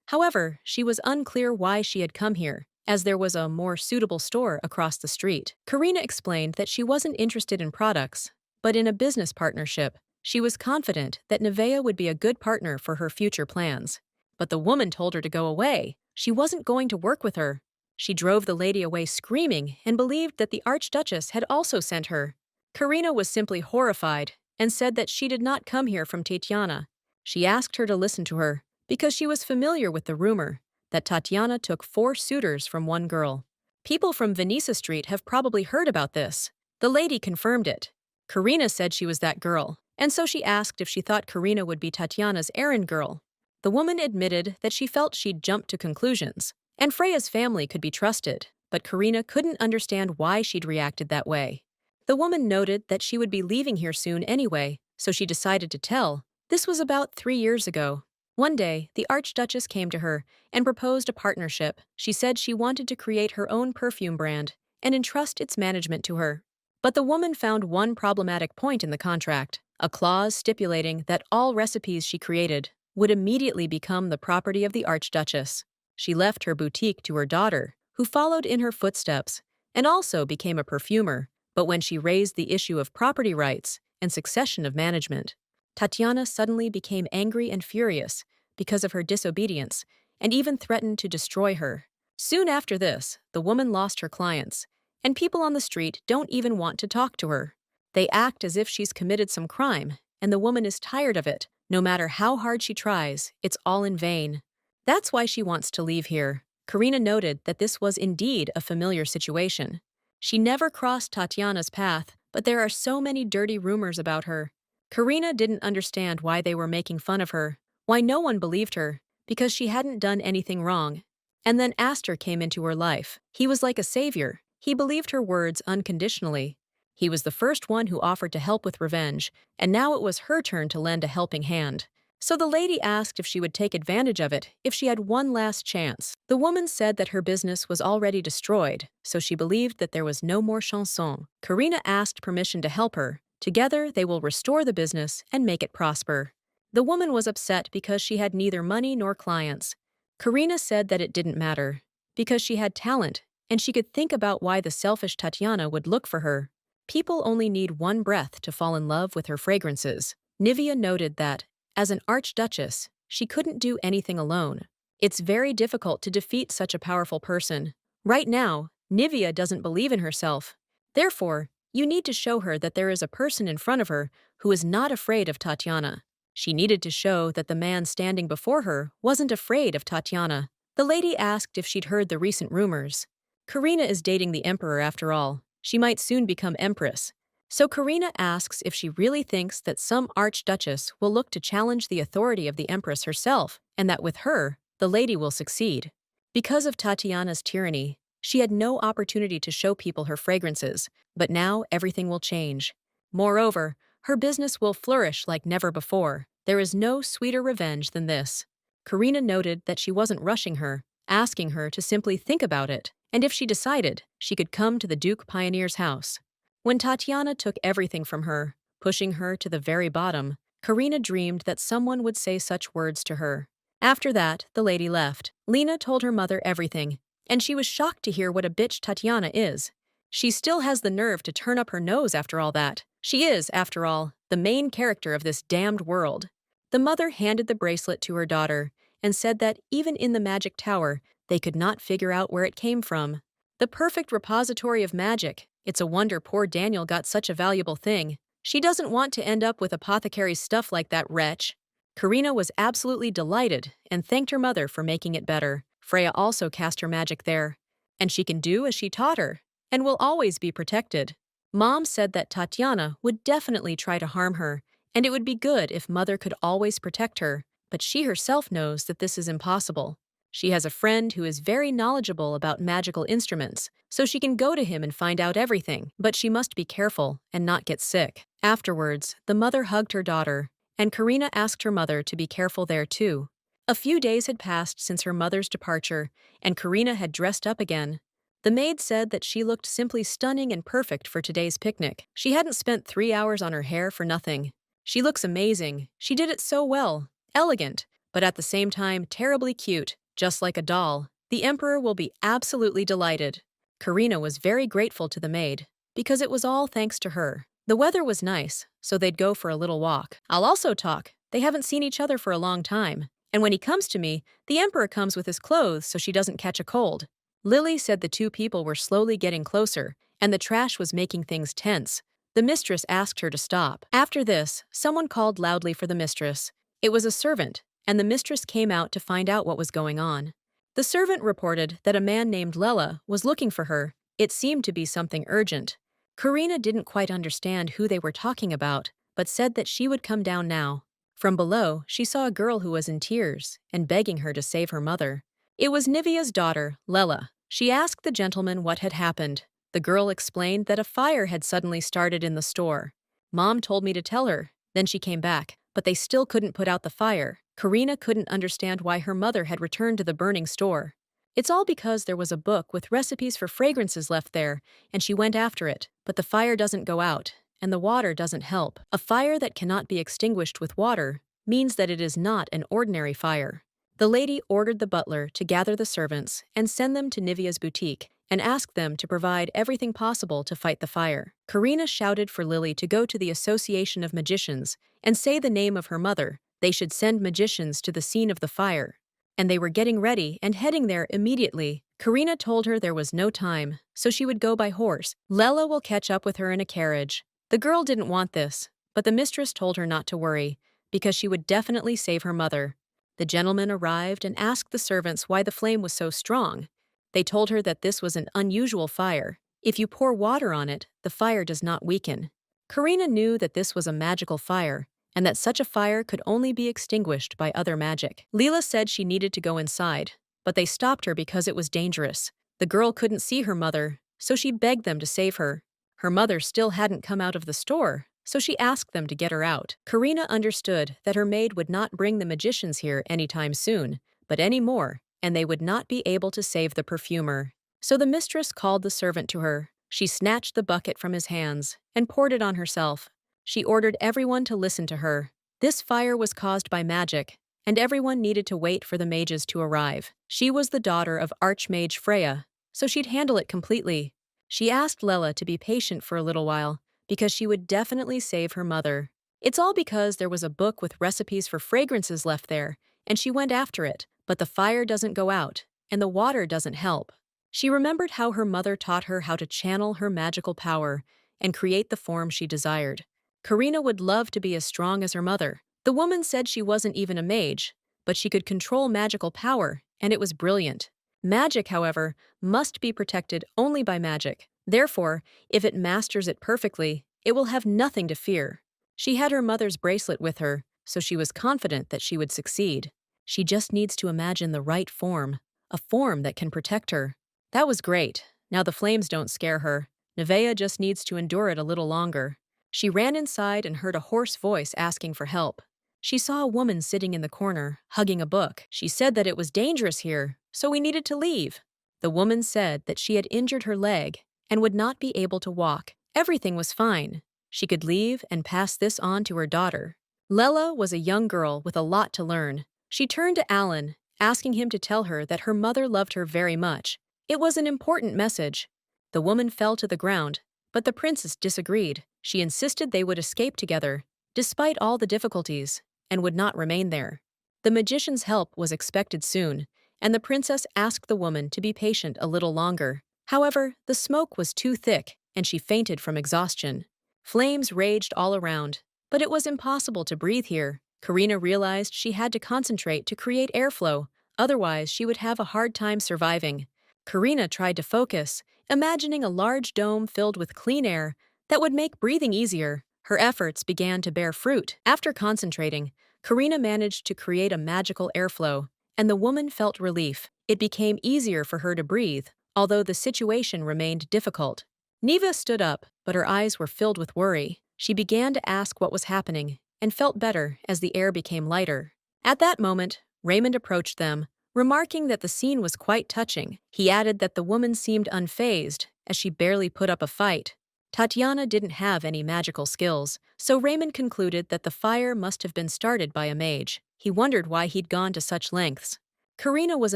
However, she was unclear why she had come here, as there was a more suitable store across the street. Karina explained that she wasn't interested in products, but in a business partnership. She was confident that Nevaeh would be a good partner for her future plans. But the woman told her to go away. She wasn't going to work with her. She drove the lady away screaming and believed that the Archduchess had also sent her. Karina was simply horrified and said that she did not come here from Tatiana. She asked her to listen to her because she was familiar with the rumor that Tatiana took 4 suitors from one girl. People from Venisa Street have probably heard about this. The lady confirmed it. Karina said she was that girl, and so she asked if she thought Karina would be Tatiana's errand girl. The woman admitted that she felt she'd jumped to conclusions, and Freya's family could be trusted, but Karina couldn't understand why she'd reacted that way. The woman noted that she would be leaving here soon anyway, so she decided to tell. This was about 3 years ago. One day, the Archduchess came to her and proposed a partnership. She said she wanted to create her own perfume brand and entrust its management to her. But the woman found one problematic point in the contract, a clause stipulating that all recipes she created would immediately become the property of the Archduchess. She left her boutique to her daughter, who followed in her footsteps and also became a perfumer. But when she raised the issue of property rights and succession of management, Tatiana suddenly became angry and furious because of her disobedience and even threatened to destroy her. Soon after this, the woman lost her clients, and people on the street don't even want to talk to her. They act as if she's committed some crime, and the woman is tired of it. No matter how hard she tries, it's all in vain. That's why she wants to leave here. Karina noted that this was indeed a familiar situation. She never crossed Tatiana's path, but there are so many dirty rumors about her. Karina didn't understand why they were making fun of her, why no one believed her, because she hadn't done anything wrong. And then Aster came into her life. He was like a savior. He believed her words unconditionally. He was the first one who offered to help with revenge, and now it was her turn to lend a helping hand. So the lady asked if she would take advantage of it if she had one last chance. The woman said that her business was already destroyed, so she believed that there was no more chanson. Karina asked permission to help her. Together, they will restore the business and make it prosper. The woman was upset because she had neither money nor clients. Karina said that it didn't matter, because she had talent, and she could think about why the selfish Tatiana would look for her. People only need one breath to fall in love with her fragrances. Nevaeh noted that, as an archduchess, she couldn't do anything alone. It's very difficult to defeat such a powerful person. Right now, Nevaeh doesn't believe in herself. Therefore, you need to show her that there is a person in front of her who is not afraid of Tatiana. She needed to show that the man standing before her wasn't afraid of Tatiana. The lady asked if she'd heard the recent rumors. Karina is dating the emperor after all. She might soon become empress. So Karina asks if she really thinks that some archduchess will look to challenge the authority of the empress herself, and that with her, the lady will succeed. Because of Tatiana's tyranny, she had no opportunity to show people her fragrances, but now everything will change. Moreover, her business will flourish like never before. There is no sweeter revenge than this. Karina noted that she wasn't rushing her, asking her to simply think about it, and if she decided, she could come to the Duke Pioneer's house. When Tatiana took everything from her, pushing her to the very bottom, Karina dreamed that someone would say such words to her. After that, the lady left. Lena told her mother everything, and she was shocked to hear what a bitch Tatiana is. She still has the nerve to turn up her nose after all that. She is, after all, the main character of this damned world. The mother handed the bracelet to her daughter and said that even in the magic tower, they could not figure out where it came from. The perfect repository of magic. It's a wonder poor Daniel got such a valuable thing. She doesn't want to end up with apothecary's stuff like that wretch. Karina was absolutely delighted and thanked her mother for making it better. Freya also cast her magic there, and she can do as she taught her, and will always be protected. Mom said that Tatiana would definitely try to harm her, and it would be good if Mother could always protect her, but she herself knows that this is impossible. She has a friend who is very knowledgeable about magical instruments, so she can go to him and find out everything, but she must be careful and not get sick. Afterwards, the mother hugged her daughter, and Karina asked her mother to be careful there too. A few days had passed since her mother's departure, and Karina had dressed up again. The maid said that she looked simply stunning and perfect for today's picnic. She hadn't spent 3 hours on her hair for nothing. She looks amazing. She did it so well. Elegant, but at the same time terribly cute, just like a doll. The emperor will be absolutely delighted. Karina was very grateful to the maid, because it was all thanks to her. The weather was nice, so they'd go for a little walk. I'll also talk. They haven't seen each other for a long time. And when he comes to me, the emperor comes with his clothes so she doesn't catch a cold. Lily said the two people were slowly getting closer, and the trash was making things tense. The mistress asked her to stop. After this, someone called loudly for the mistress. It was a servant, and the mistress came out to find out what was going on. The servant reported that a man named Lela was looking for her. It seemed to be something urgent. Karina didn't quite understand who they were talking about, but said that she would come down now. From below, she saw a girl who was in tears and begging her to save her mother. It was Nivea's daughter, Lela. She asked the gentleman what had happened. The girl explained that a fire had suddenly started in the store. Mom told me to tell her. Then she came back, but they still couldn't put out the fire. Karina couldn't understand why her mother had returned to the burning store. It's all because there was a book with recipes for fragrances left there, and she went after it, but the fire doesn't go out, and the water doesn't help. A fire that cannot be extinguished with water means that it is not an ordinary fire. The lady ordered the butler to gather the servants and send them to Nivea's boutique and asked them to provide everything possible to fight the fire. Karina shouted for Lily to go to the Association of Magicians and say the name of her mother. They should send magicians to the scene of the fire. And they were getting ready and heading there immediately. Karina told her there was no time, so she would go by horse. Lela will catch up with her in a carriage. The girl didn't want this, but the mistress told her not to worry, because she would definitely save her mother. The gentleman arrived and asked the servants why the flame was so strong. They told her that this was an unusual fire. If you pour water on it, the fire does not weaken. Karina knew that this was a magical fire, and that such a fire could only be extinguished by other magic. Leela said she needed to go inside, but they stopped her because it was dangerous. The girl couldn't see her mother, so she begged them to save her. Her mother still hadn't come out of the store, so she asked them to get her out. Karina understood that her maid would not bring the magicians here anytime soon, but any more, and they would not be able to save the perfumer. So the mistress called the servant to her. She snatched the bucket from his hands and poured it on herself. She ordered everyone to listen to her. This fire was caused by magic, and everyone needed to wait for the mages to arrive. She was the daughter of Archmage Freya, so she'd handle it completely. She asked Lela to be patient for a little while, because she would definitely save her mother. It's all because there was a book with recipes for fragrances left there, and she went after it, but the fire doesn't go out, and the water doesn't help. She remembered how her mother taught her how to channel her magical power and create the form she desired. Karina would love to be as strong as her mother. The woman said she wasn't even a mage, but she could control magical power, and it was brilliant. Magic, however, must be protected only by magic. Therefore, if it masters it perfectly, it will have nothing to fear. She had her mother's bracelet with her, so she was confident that she would succeed. She just needs to imagine the right form, a form that can protect her. That was great. Now the flames don't scare her. Nevea just needs to endure it a little longer. She ran inside and heard a hoarse voice asking for help. She saw a woman sitting in the corner, hugging a book. She said that it was dangerous here, so we needed to leave. The woman said that she had injured her leg and would not be able to walk. Everything was fine. She could leave and pass this on to her daughter. Lela was a young girl with a lot to learn. She turned to Alan, asking him to tell her that her mother loved her very much. It was an important message. The woman fell to the ground, but the princess disagreed. She insisted they would escape together, despite all the difficulties, and would not remain there. The magician's help was expected soon, and the princess asked the woman to be patient a little longer. However, the smoke was too thick, and she fainted from exhaustion. Flames raged all around, but it was impossible to breathe here. Karina realized she had to concentrate to create airflow, otherwise she would have a hard time surviving. Karina tried to focus, imagining a large dome filled with clean air that would make breathing easier. Her efforts began to bear fruit. After concentrating, Karina managed to create a magical airflow, and the woman felt relief. It became easier for her to breathe, although the situation remained difficult. Neva stood up, but her eyes were filled with worry. She began to ask what was happening, and felt better as the air became lighter. At that moment, Raymond approached them, remarking that the scene was quite touching. He added that the woman seemed unfazed, as she barely put up a fight. Tatiana didn't have any magical skills, so Raymond concluded that the fire must have been started by a mage. He wondered why he'd gone to such lengths. Karina was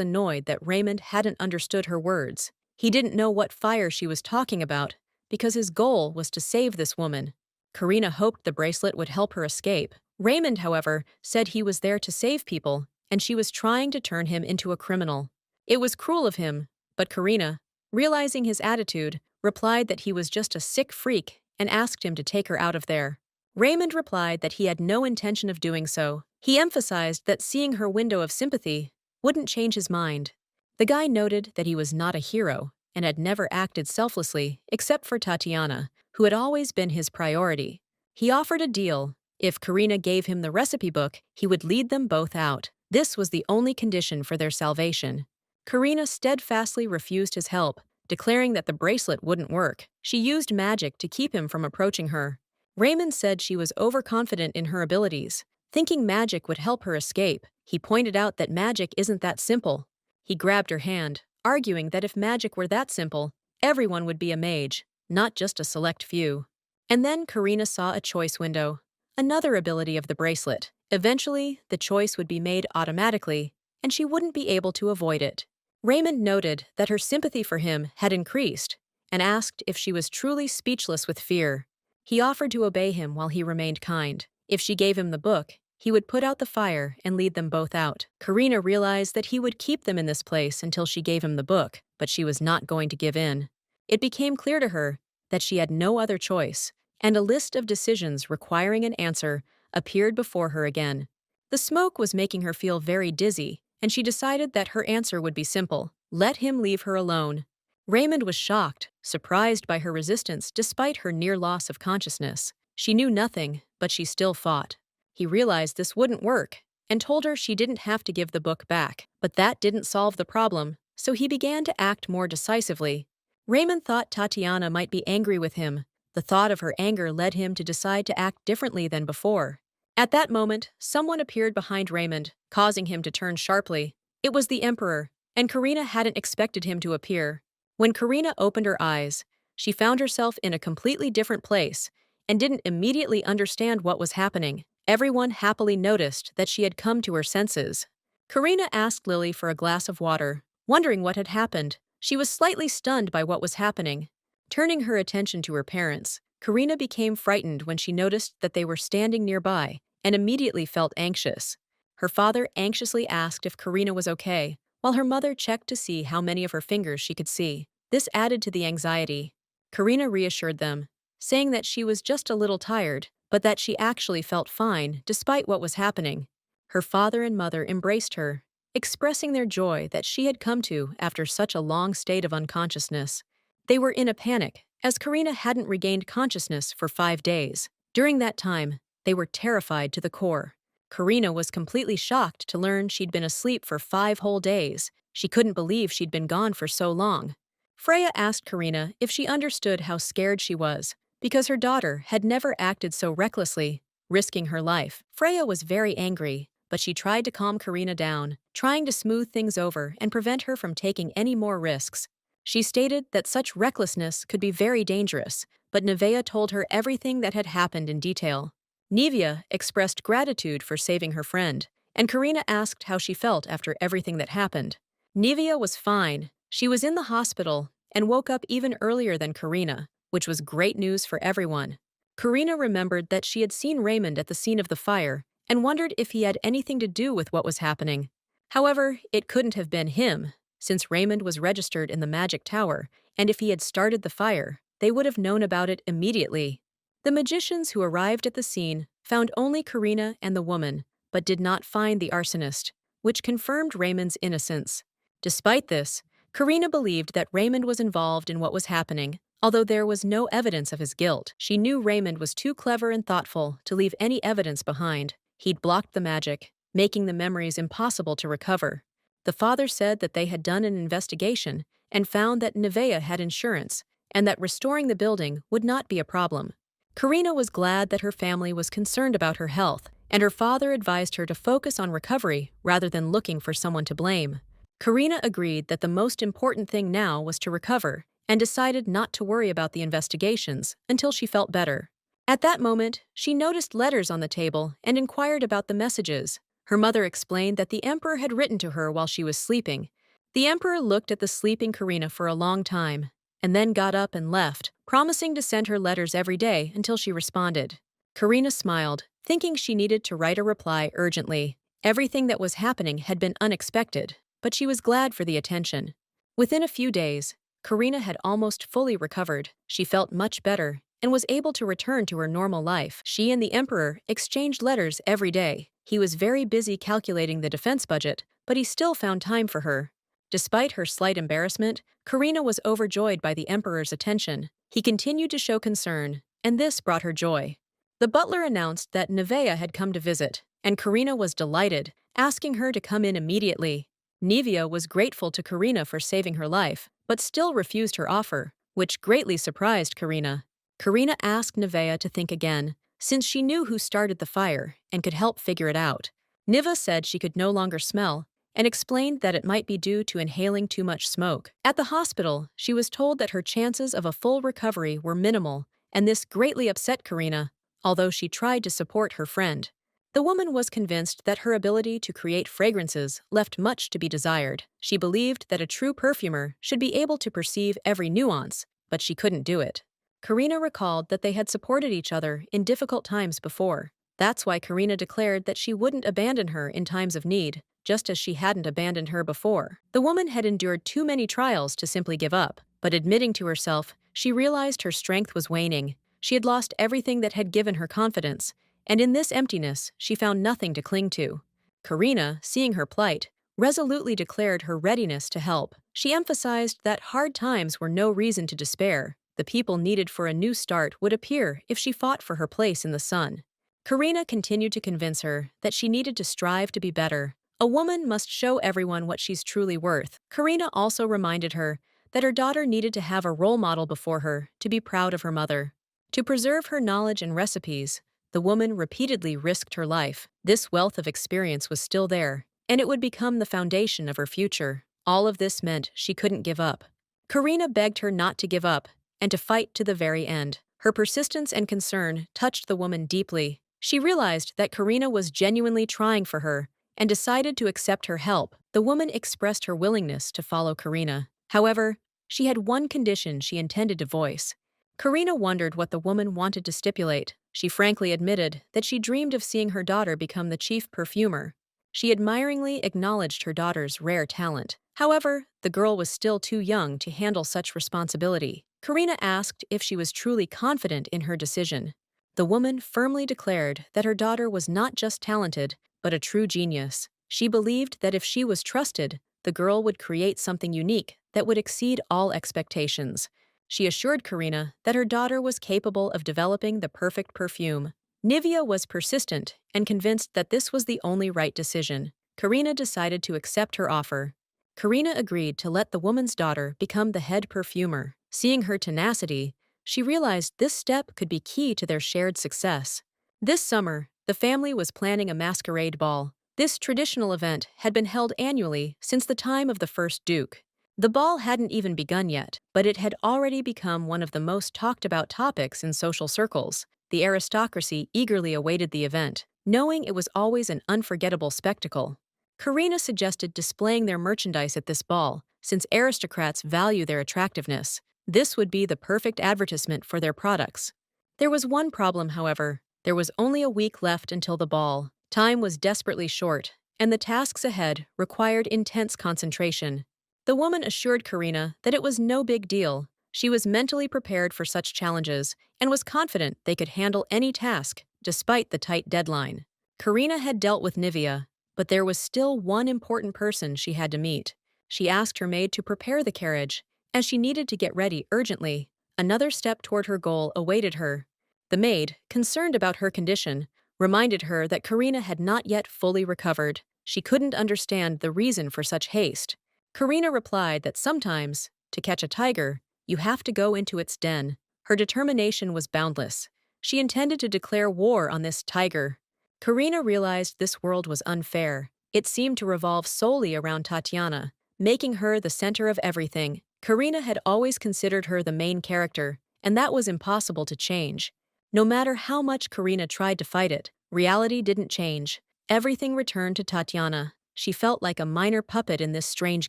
annoyed that Raymond hadn't understood her words. He didn't know what fire she was talking about, because his goal was to save this woman. Karina hoped the bracelet would help her escape. Raymond, however, said he was there to save people, and she was trying to turn him into a criminal. It was cruel of him, but Karina, realizing his attitude, replied that he was just a sick freak and asked him to take her out of there. Raymond replied that he had no intention of doing so. He emphasized that seeing her window of sympathy wouldn't change his mind. The guy noted that he was not a hero and had never acted selflessly except for Tatiana, who had always been his priority. He offered a deal. If Karina gave him the recipe book, he would lead them both out. This was the only condition for their salvation. Karina steadfastly refused his help, declaring that the bracelet wouldn't work. She used magic to keep him from approaching her. Raymond said she was overconfident in her abilities, thinking magic would help her escape. He pointed out that magic isn't that simple. He grabbed her hand, arguing that if magic were that simple, everyone would be a mage, not just a select few. And then Karina saw a choice window, another ability of the bracelet. Eventually, the choice would be made automatically, and she wouldn't be able to avoid it. Raymond noted that her sympathy for him had increased and asked if she was truly speechless with fear. He offered to obey him while he remained kind. If she gave him the book, he would put out the fire and lead them both out. Karina realized that he would keep them in this place until she gave him the book, but she was not going to give in. It became clear to her that she had no other choice, and a list of decisions requiring an answer appeared before her again. The smoke was making her feel very dizzy, and she decided that her answer would be simple: let him leave her alone. Raymond was shocked, surprised by her resistance despite her near loss of consciousness. She knew nothing, but she still fought. He realized this wouldn't work, and told her she didn't have to give the book back. But that didn't solve the problem, so he began to act more decisively. Raymond thought Tatiana might be angry with him. The thought of her anger led him to decide to act differently than before. At that moment, someone appeared behind Raymond, causing him to turn sharply. It was the Emperor, and Karina hadn't expected him to appear. When Karina opened her eyes, she found herself in a completely different place and didn't immediately understand what was happening. Everyone happily noticed that she had come to her senses. Karina asked Lily for a glass of water, wondering what had happened. She was slightly stunned by what was happening. Turning her attention to her parents, Karina became frightened when she noticed that they were standing nearby and immediately felt anxious. Her father anxiously asked if Karina was okay, while her mother checked to see how many of her fingers she could see. This added to the anxiety. Karina reassured them, saying that she was just a little tired, but that she actually felt fine despite what was happening. Her father and mother embraced her, expressing their joy that she had come to after such a long state of unconsciousness. They were in a panic, as Karina hadn't regained consciousness for 5 days. During that time, they were terrified to the core. Karina was completely shocked to learn she'd been asleep for 5 whole days. She couldn't believe she'd been gone for so long. Freya asked Karina if she understood how scared she was, because her daughter had never acted so recklessly, risking her life. Freya was very angry, but she tried to calm Karina down, trying to smooth things over and prevent her from taking any more risks. She stated that such recklessness could be very dangerous, but Nevaeh told her everything that had happened in detail. Nevaeh expressed gratitude for saving her friend, and Karina asked how she felt after everything that happened. Nevaeh was fine. She was in the hospital and woke up even earlier than Karina, which was great news for everyone. Karina remembered that she had seen Raymond at the scene of the fire and wondered if he had anything to do with what was happening. However, it couldn't have been him, since Raymond was registered in the Magic Tower, and if he had started the fire, they would have known about it immediately. The magicians who arrived at the scene found only Karina and the woman, but did not find the arsonist, which confirmed Raymond's innocence. Despite this, Karina believed that Raymond was involved in what was happening, although there was no evidence of his guilt. She knew Raymond was too clever and thoughtful to leave any evidence behind. He'd blocked the magic, making the memories impossible to recover. The father said that they had done an investigation and found that Nevea had insurance and that restoring the building would not be a problem. Karina was glad that her family was concerned about her health, and her father advised her to focus on recovery rather than looking for someone to blame. Karina agreed that the most important thing now was to recover and decided not to worry about the investigations until she felt better. At that moment, she noticed letters on the table and inquired about the messages. Her mother explained that the emperor had written to her while she was sleeping. The emperor looked at the sleeping Karina for a long time, and then got up and left, promising to send her letters every day until she responded. Karina smiled, thinking she needed to write a reply urgently. Everything that was happening had been unexpected, but she was glad for the attention. Within a few days, Karina had almost fully recovered. She felt much better and was able to return to her normal life. She and the emperor exchanged letters every day. He was very busy calculating the defense budget, but he still found time for her. Despite her slight embarrassment, Karina was overjoyed by the emperor's attention. He continued to show concern, and this brought her joy. The butler announced that Nevea had come to visit, and Karina was delighted, asking her to come in immediately. Nevea was grateful to Karina for saving her life, but still refused her offer, which greatly surprised Karina. Karina asked Nevea to think again, since she knew who started the fire and could help figure it out. Niva said she could no longer smell and explained that it might be due to inhaling too much smoke. At the hospital, she was told that her chances of a full recovery were minimal, and this greatly upset Karina, although she tried to support her friend. The woman was convinced that her ability to create fragrances left much to be desired. She believed that a true perfumer should be able to perceive every nuance, but she couldn't do it. Karina recalled that they had supported each other in difficult times before. That's why Karina declared that she wouldn't abandon her in times of need, just as she hadn't abandoned her before. The woman had endured too many trials to simply give up, but admitting to herself, she realized her strength was waning. She had lost everything that had given her confidence, and in this emptiness, she found nothing to cling to. Karina, seeing her plight, resolutely declared her readiness to help. She emphasized that hard times were no reason to despair. The people needed for a new start would appear if she fought for her place in the sun. Karina continued to convince her that she needed to strive to be better. A woman must show everyone what she's truly worth. Karina also reminded her that her daughter needed to have a role model before her to be proud of her mother. To preserve her knowledge and recipes, the woman repeatedly risked her life. This wealth of experience was still there, and it would become the foundation of her future. All of this meant she couldn't give up. Karina begged her not to give up and to fight to the very end. Her persistence and concern touched the woman deeply. She realized that Karina was genuinely trying for her and decided to accept her help. The woman expressed her willingness to follow Karina. However, she had one condition she intended to voice. Karina wondered what the woman wanted to stipulate. She frankly admitted that she dreamed of seeing her daughter become the chief perfumer. She admiringly acknowledged her daughter's rare talent. However, the girl was still too young to handle such responsibility. Karina asked if she was truly confident in her decision. The woman firmly declared that her daughter was not just talented, but a true genius. She believed that if she was trusted, the girl would create something unique that would exceed all expectations. She assured Karina that her daughter was capable of developing the perfect perfume. Nivea was persistent and convinced that this was the only right decision. Karina decided to accept her offer. Karina agreed to let the woman's daughter become the head perfumer. Seeing her tenacity, she realized this step could be key to their shared success. This summer, the family was planning a masquerade ball. This traditional event had been held annually since the time of the first Duke. The ball hadn't even begun yet, but it had already become one of the most talked about topics in social circles. The aristocracy eagerly awaited the event, knowing it was always an unforgettable spectacle. Karina suggested displaying their merchandise at this ball, since aristocrats value their attractiveness. This would be the perfect advertisement for their products. There was one problem, however. There was only a week left until the ball. Time was desperately short, and the tasks ahead required intense concentration. The woman assured Karina that it was no big deal. She was mentally prepared for such challenges and was confident they could handle any task, despite the tight deadline. Karina had dealt with Nivea, but there was still one important person she had to meet. She asked her maid to prepare the carriage, as she needed to get ready urgently. Another step toward her goal awaited her. The maid, concerned about her condition, reminded her that Karina had not yet fully recovered. She couldn't understand the reason for such haste. Karina replied that sometimes, to catch a tiger, you have to go into its den. Her determination was boundless. She intended to declare war on this tiger. Karina realized this world was unfair. It seemed to revolve solely around Tatiana, making her the center of everything. Karina had always considered her the main character, and that was impossible to change. No matter how much Karina tried to fight it, reality didn't change. Everything returned to Tatiana. She felt like a minor puppet in this strange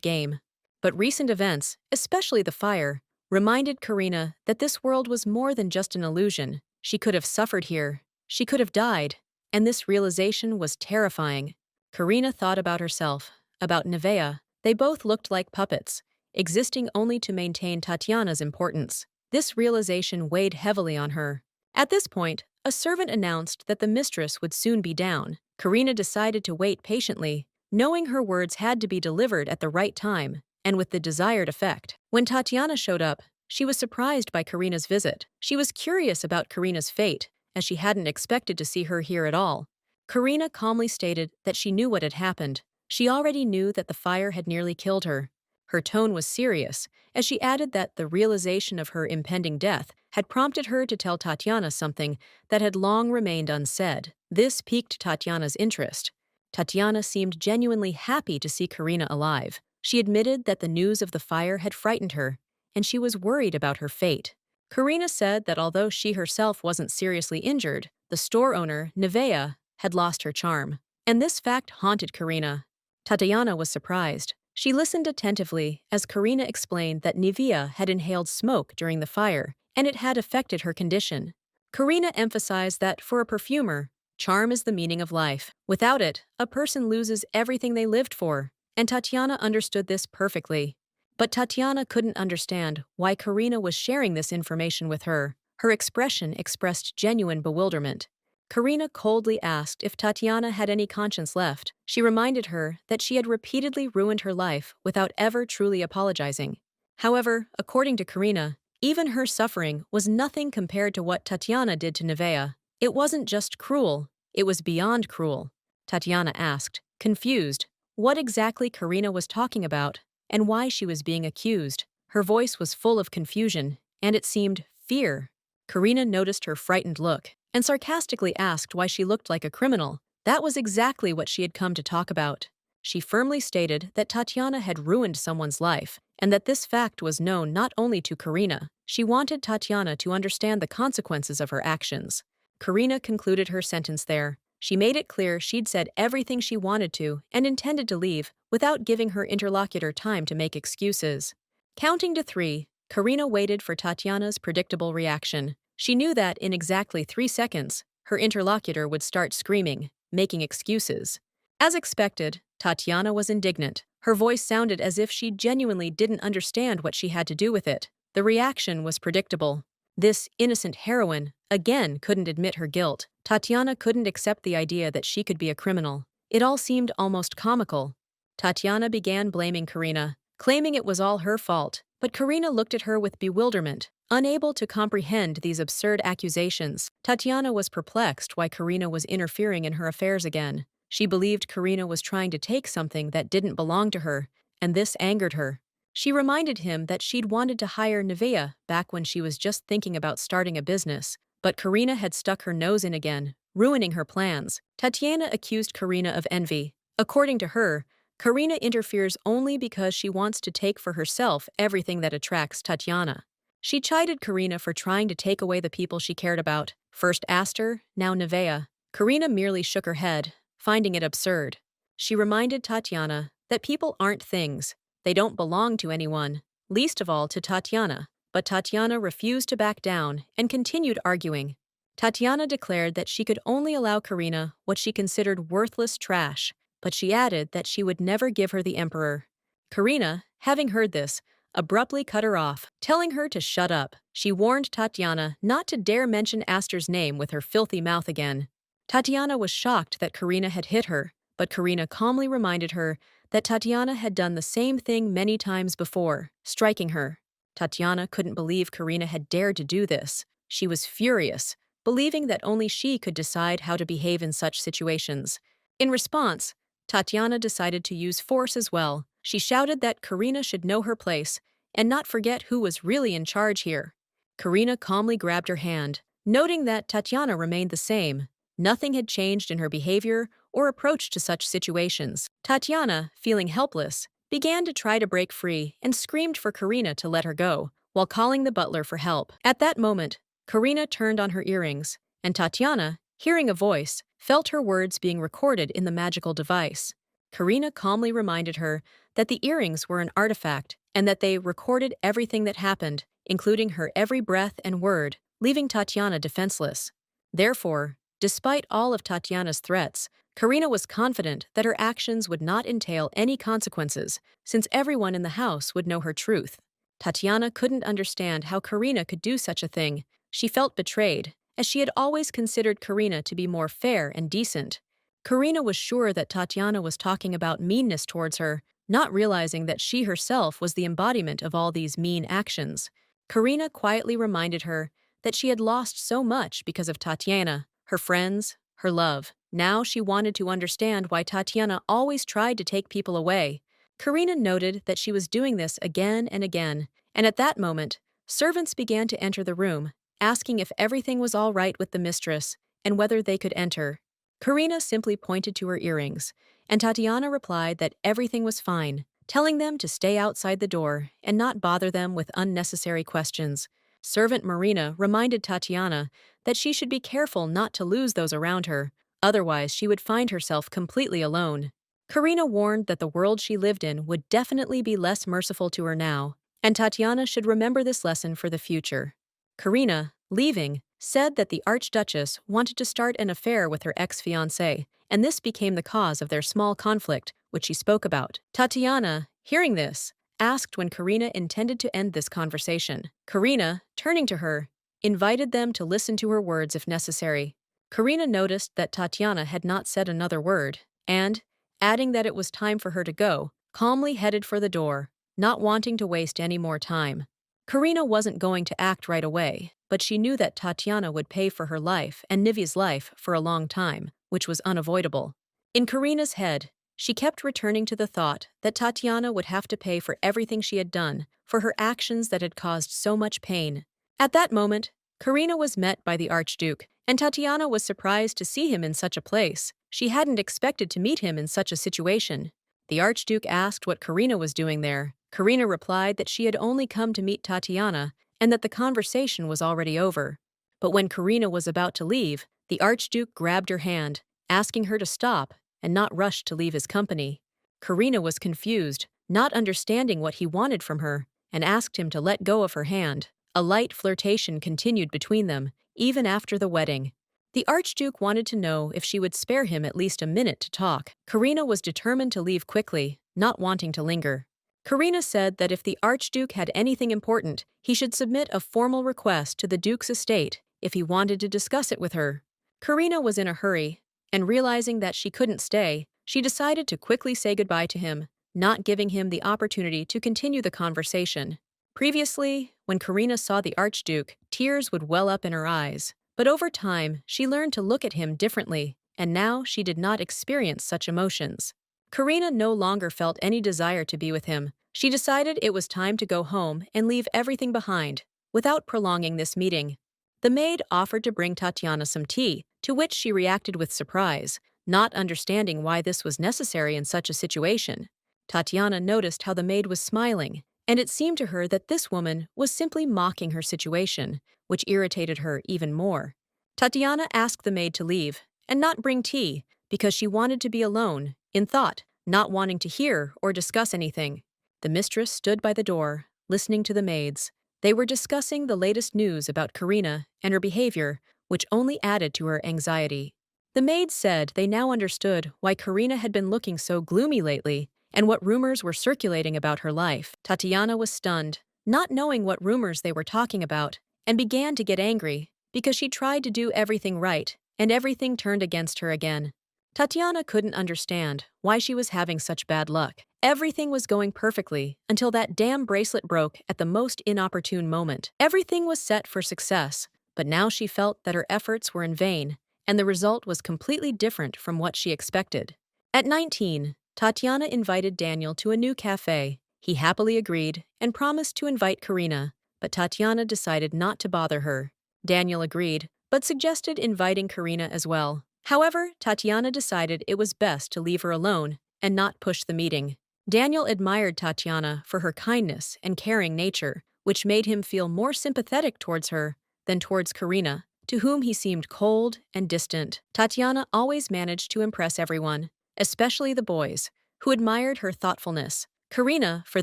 game. But recent events, especially the fire, reminded Karina that this world was more than just an illusion. She could have suffered here. She could have died. And this realization was terrifying. Karina thought about herself, about Nevea. They both looked like puppets, existing only to maintain Tatiana's importance. This realization weighed heavily on her. At this point, a servant announced that the mistress would soon be down. Karina decided to wait patiently, knowing her words had to be delivered at the right time and with the desired effect. When Tatiana showed up, she was surprised by Karina's visit. She was curious about Karina's fate, as she hadn't expected to see her here at all. Karina calmly stated that she knew what had happened. She already knew that the fire had nearly killed her. Her tone was serious, as she added that the realization of her impending death had prompted her to tell Tatiana something that had long remained unsaid. This piqued Tatiana's interest. Tatiana seemed genuinely happy to see Karina alive. She admitted that the news of the fire had frightened her, and she was worried about her fate. Karina said that although she herself wasn't seriously injured, the store owner, Nevea, had lost her charm. And this fact haunted Karina. Tatiana was surprised. She listened attentively as Karina explained that Nevea had inhaled smoke during the fire, and it had affected her condition. Karina emphasized that for a perfumer, charm is the meaning of life. Without it, a person loses everything they lived for, and Tatiana understood this perfectly. But Tatiana couldn't understand why Karina was sharing this information with her. Her expression expressed genuine bewilderment. Karina coldly asked if Tatiana had any conscience left. She reminded her that she had repeatedly ruined her life without ever truly apologizing. However, according to Karina, even her suffering was nothing compared to what Tatiana did to Nevea. It wasn't just cruel, it was beyond cruel. Tatiana asked, confused, what exactly Karina was talking about and why she was being accused. Her voice was full of confusion, and it seemed fear. Karina noticed her frightened look and sarcastically asked why she looked like a criminal. That was exactly what she had come to talk about. She firmly stated that Tatiana had ruined someone's life, and that this fact was known not only to Karina. She wanted Tatiana to understand the consequences of her actions. Karina concluded her sentence there. She made it clear she'd said everything she wanted to and intended to leave without giving her interlocutor time to make excuses. Counting to 3, Karina waited for Tatiana's predictable reaction. She knew that in exactly 3 seconds, her interlocutor would start screaming, making excuses. As expected, Tatiana was indignant. Her voice sounded as if she genuinely didn't understand what she had to do with it. The reaction was predictable. This innocent heroine, again, couldn't admit her guilt. Tatiana couldn't accept the idea that she could be a criminal. It all seemed almost comical. Tatiana began blaming Karina, claiming it was all her fault, but Karina looked at her with bewilderment, unable to comprehend these absurd accusations. Tatiana was perplexed why Karina was interfering in her affairs again. She believed Karina was trying to take something that didn't belong to her, and this angered her. She reminded him that she'd wanted to hire Nevea back when she was just thinking about starting a business, but Karina had stuck her nose in again, ruining her plans. Tatiana accused Karina of envy. According to her, Karina interferes only because she wants to take for herself everything that attracts Tatiana. She chided Karina for trying to take away the people she cared about. First Aster, now Nevea. Karina merely shook her head, finding it absurd. She reminded Tatiana that people aren't things. They don't belong to anyone, least of all to Tatiana. But Tatiana refused to back down and continued arguing. Tatiana declared that she could only allow Karina what she considered worthless trash, but she added that she would never give her the emperor. Karina, having heard this, abruptly cut her off, telling her to shut up. She warned Tatiana not to dare mention Aster's name with her filthy mouth again. Tatiana was shocked that Karina had hit her, but Karina calmly reminded her that Tatiana had done the same thing many times before, striking her. Tatiana couldn't believe Karina had dared to do this. She was furious, believing that only she could decide how to behave in such situations. In response, Tatiana decided to use force as well. She shouted that Karina should know her place and not forget who was really in charge here. Karina calmly grabbed her hand, noting that Tatiana remained the same. Nothing had changed in her behavior or approach to such situations. Tatiana, feeling helpless, began to try to break free and screamed for Karina to let her go, while calling the butler for help. At that moment, Karina turned on her earrings, and Tatiana, hearing a voice, felt her words being recorded in the magical device. Karina calmly reminded her that the earrings were an artifact and that they recorded everything that happened, including her every breath and word, leaving Tatiana defenseless. Therefore, despite all of Tatiana's threats, Karina was confident that her actions would not entail any consequences, since everyone in the house would know her truth. Tatiana couldn't understand how Karina could do such a thing. She felt betrayed, as she had always considered Karina to be more fair and decent. Karina was sure that Tatiana was talking about meanness towards her, not realizing that she herself was the embodiment of all these mean actions. Karina quietly reminded her that she had lost so much because of Tatiana, her friends, her love. Now she wanted to understand why Tatiana always tried to take people away. Karina noted that she was doing this again and again, and at that moment, servants began to enter the room, asking if everything was all right with the mistress and whether they could enter. Karina simply pointed to her earrings, and Tatiana replied that everything was fine, telling them to stay outside the door and not bother them with unnecessary questions. Servant Marina reminded Tatiana that she should be careful not to lose those around her, otherwise she would find herself completely alone. Karina warned that the world she lived in would definitely be less merciful to her now, and Tatiana should remember this lesson for the future. Karina, leaving, said that the Archduchess wanted to start an affair with her ex-fiancé, and this became the cause of their small conflict, which she spoke about. Tatiana, hearing this, asked when Karina intended to end this conversation. Karina, turning to her, invited them to listen to her words if necessary. Karina noticed that Tatiana had not said another word, and, adding that it was time for her to go, calmly headed for the door, not wanting to waste any more time. Karina wasn't going to act right away, but she knew that Tatiana would pay for her life and Nivi's life for a long time, which was unavoidable. In Karina's head, she kept returning to the thought that Tatiana would have to pay for everything she had done, for her actions that had caused so much pain. At that moment, Karina was met by the Archduke, and Tatiana was surprised to see him in such a place. She hadn't expected to meet him in such a situation. The Archduke asked what Karina was doing there. Karina replied that she had only come to meet Tatiana and that the conversation was already over. But when Karina was about to leave, the Archduke grabbed her hand, asking her to stop and not rush to leave his company. Karina was confused, not understanding what he wanted from her, and asked him to let go of her hand. A light flirtation continued between them, even after the wedding. The Archduke wanted to know if she would spare him at least a minute to talk. Karina was determined to leave quickly, not wanting to linger. Karina said that if the Archduke had anything important, he should submit a formal request to the Duke's estate if he wanted to discuss it with her. Karina was in a hurry, and realizing that she couldn't stay, she decided to quickly say goodbye to him, not giving him the opportunity to continue the conversation. Previously, when Karina saw the Archduke, tears would well up in her eyes. But over time, she learned to look at him differently, and now she did not experience such emotions. Karina no longer felt any desire to be with him. She decided it was time to go home and leave everything behind, without prolonging this meeting. The maid offered to bring Tatiana some tea, to which she reacted with surprise, not understanding why this was necessary in such a situation. Tatiana noticed how the maid was smiling, and it seemed to her that this woman was simply mocking her situation, which irritated her even more. Tatiana asked the maid to leave and not bring tea because she wanted to be alone, in thought, not wanting to hear or discuss anything. The mistress stood by the door, listening to the maids. They were discussing the latest news about Karina and her behavior, which only added to her anxiety. The maids said they now understood why Karina had been looking so gloomy lately and what rumors were circulating about her life. Tatiana was stunned, not knowing what rumors they were talking about, and began to get angry because she tried to do everything right and everything turned against her again. Tatiana couldn't understand why she was having such bad luck. Everything was going perfectly until that damn bracelet broke at the most inopportune moment. Everything was set for success, but now she felt that her efforts were in vain, and the result was completely different from what she expected. At 19, Tatiana invited Daniel to a new cafe. He happily agreed and promised to invite Karina, but Tatiana decided not to bother her. Daniel agreed, but suggested inviting Karina as well. However, Tatiana decided it was best to leave her alone and not push the meeting. Daniel admired Tatiana for her kindness and caring nature, which made him feel more sympathetic towards her than towards Karina, to whom he seemed cold and distant. Tatiana always managed to impress everyone, especially the boys, who admired her thoughtfulness. Karina, for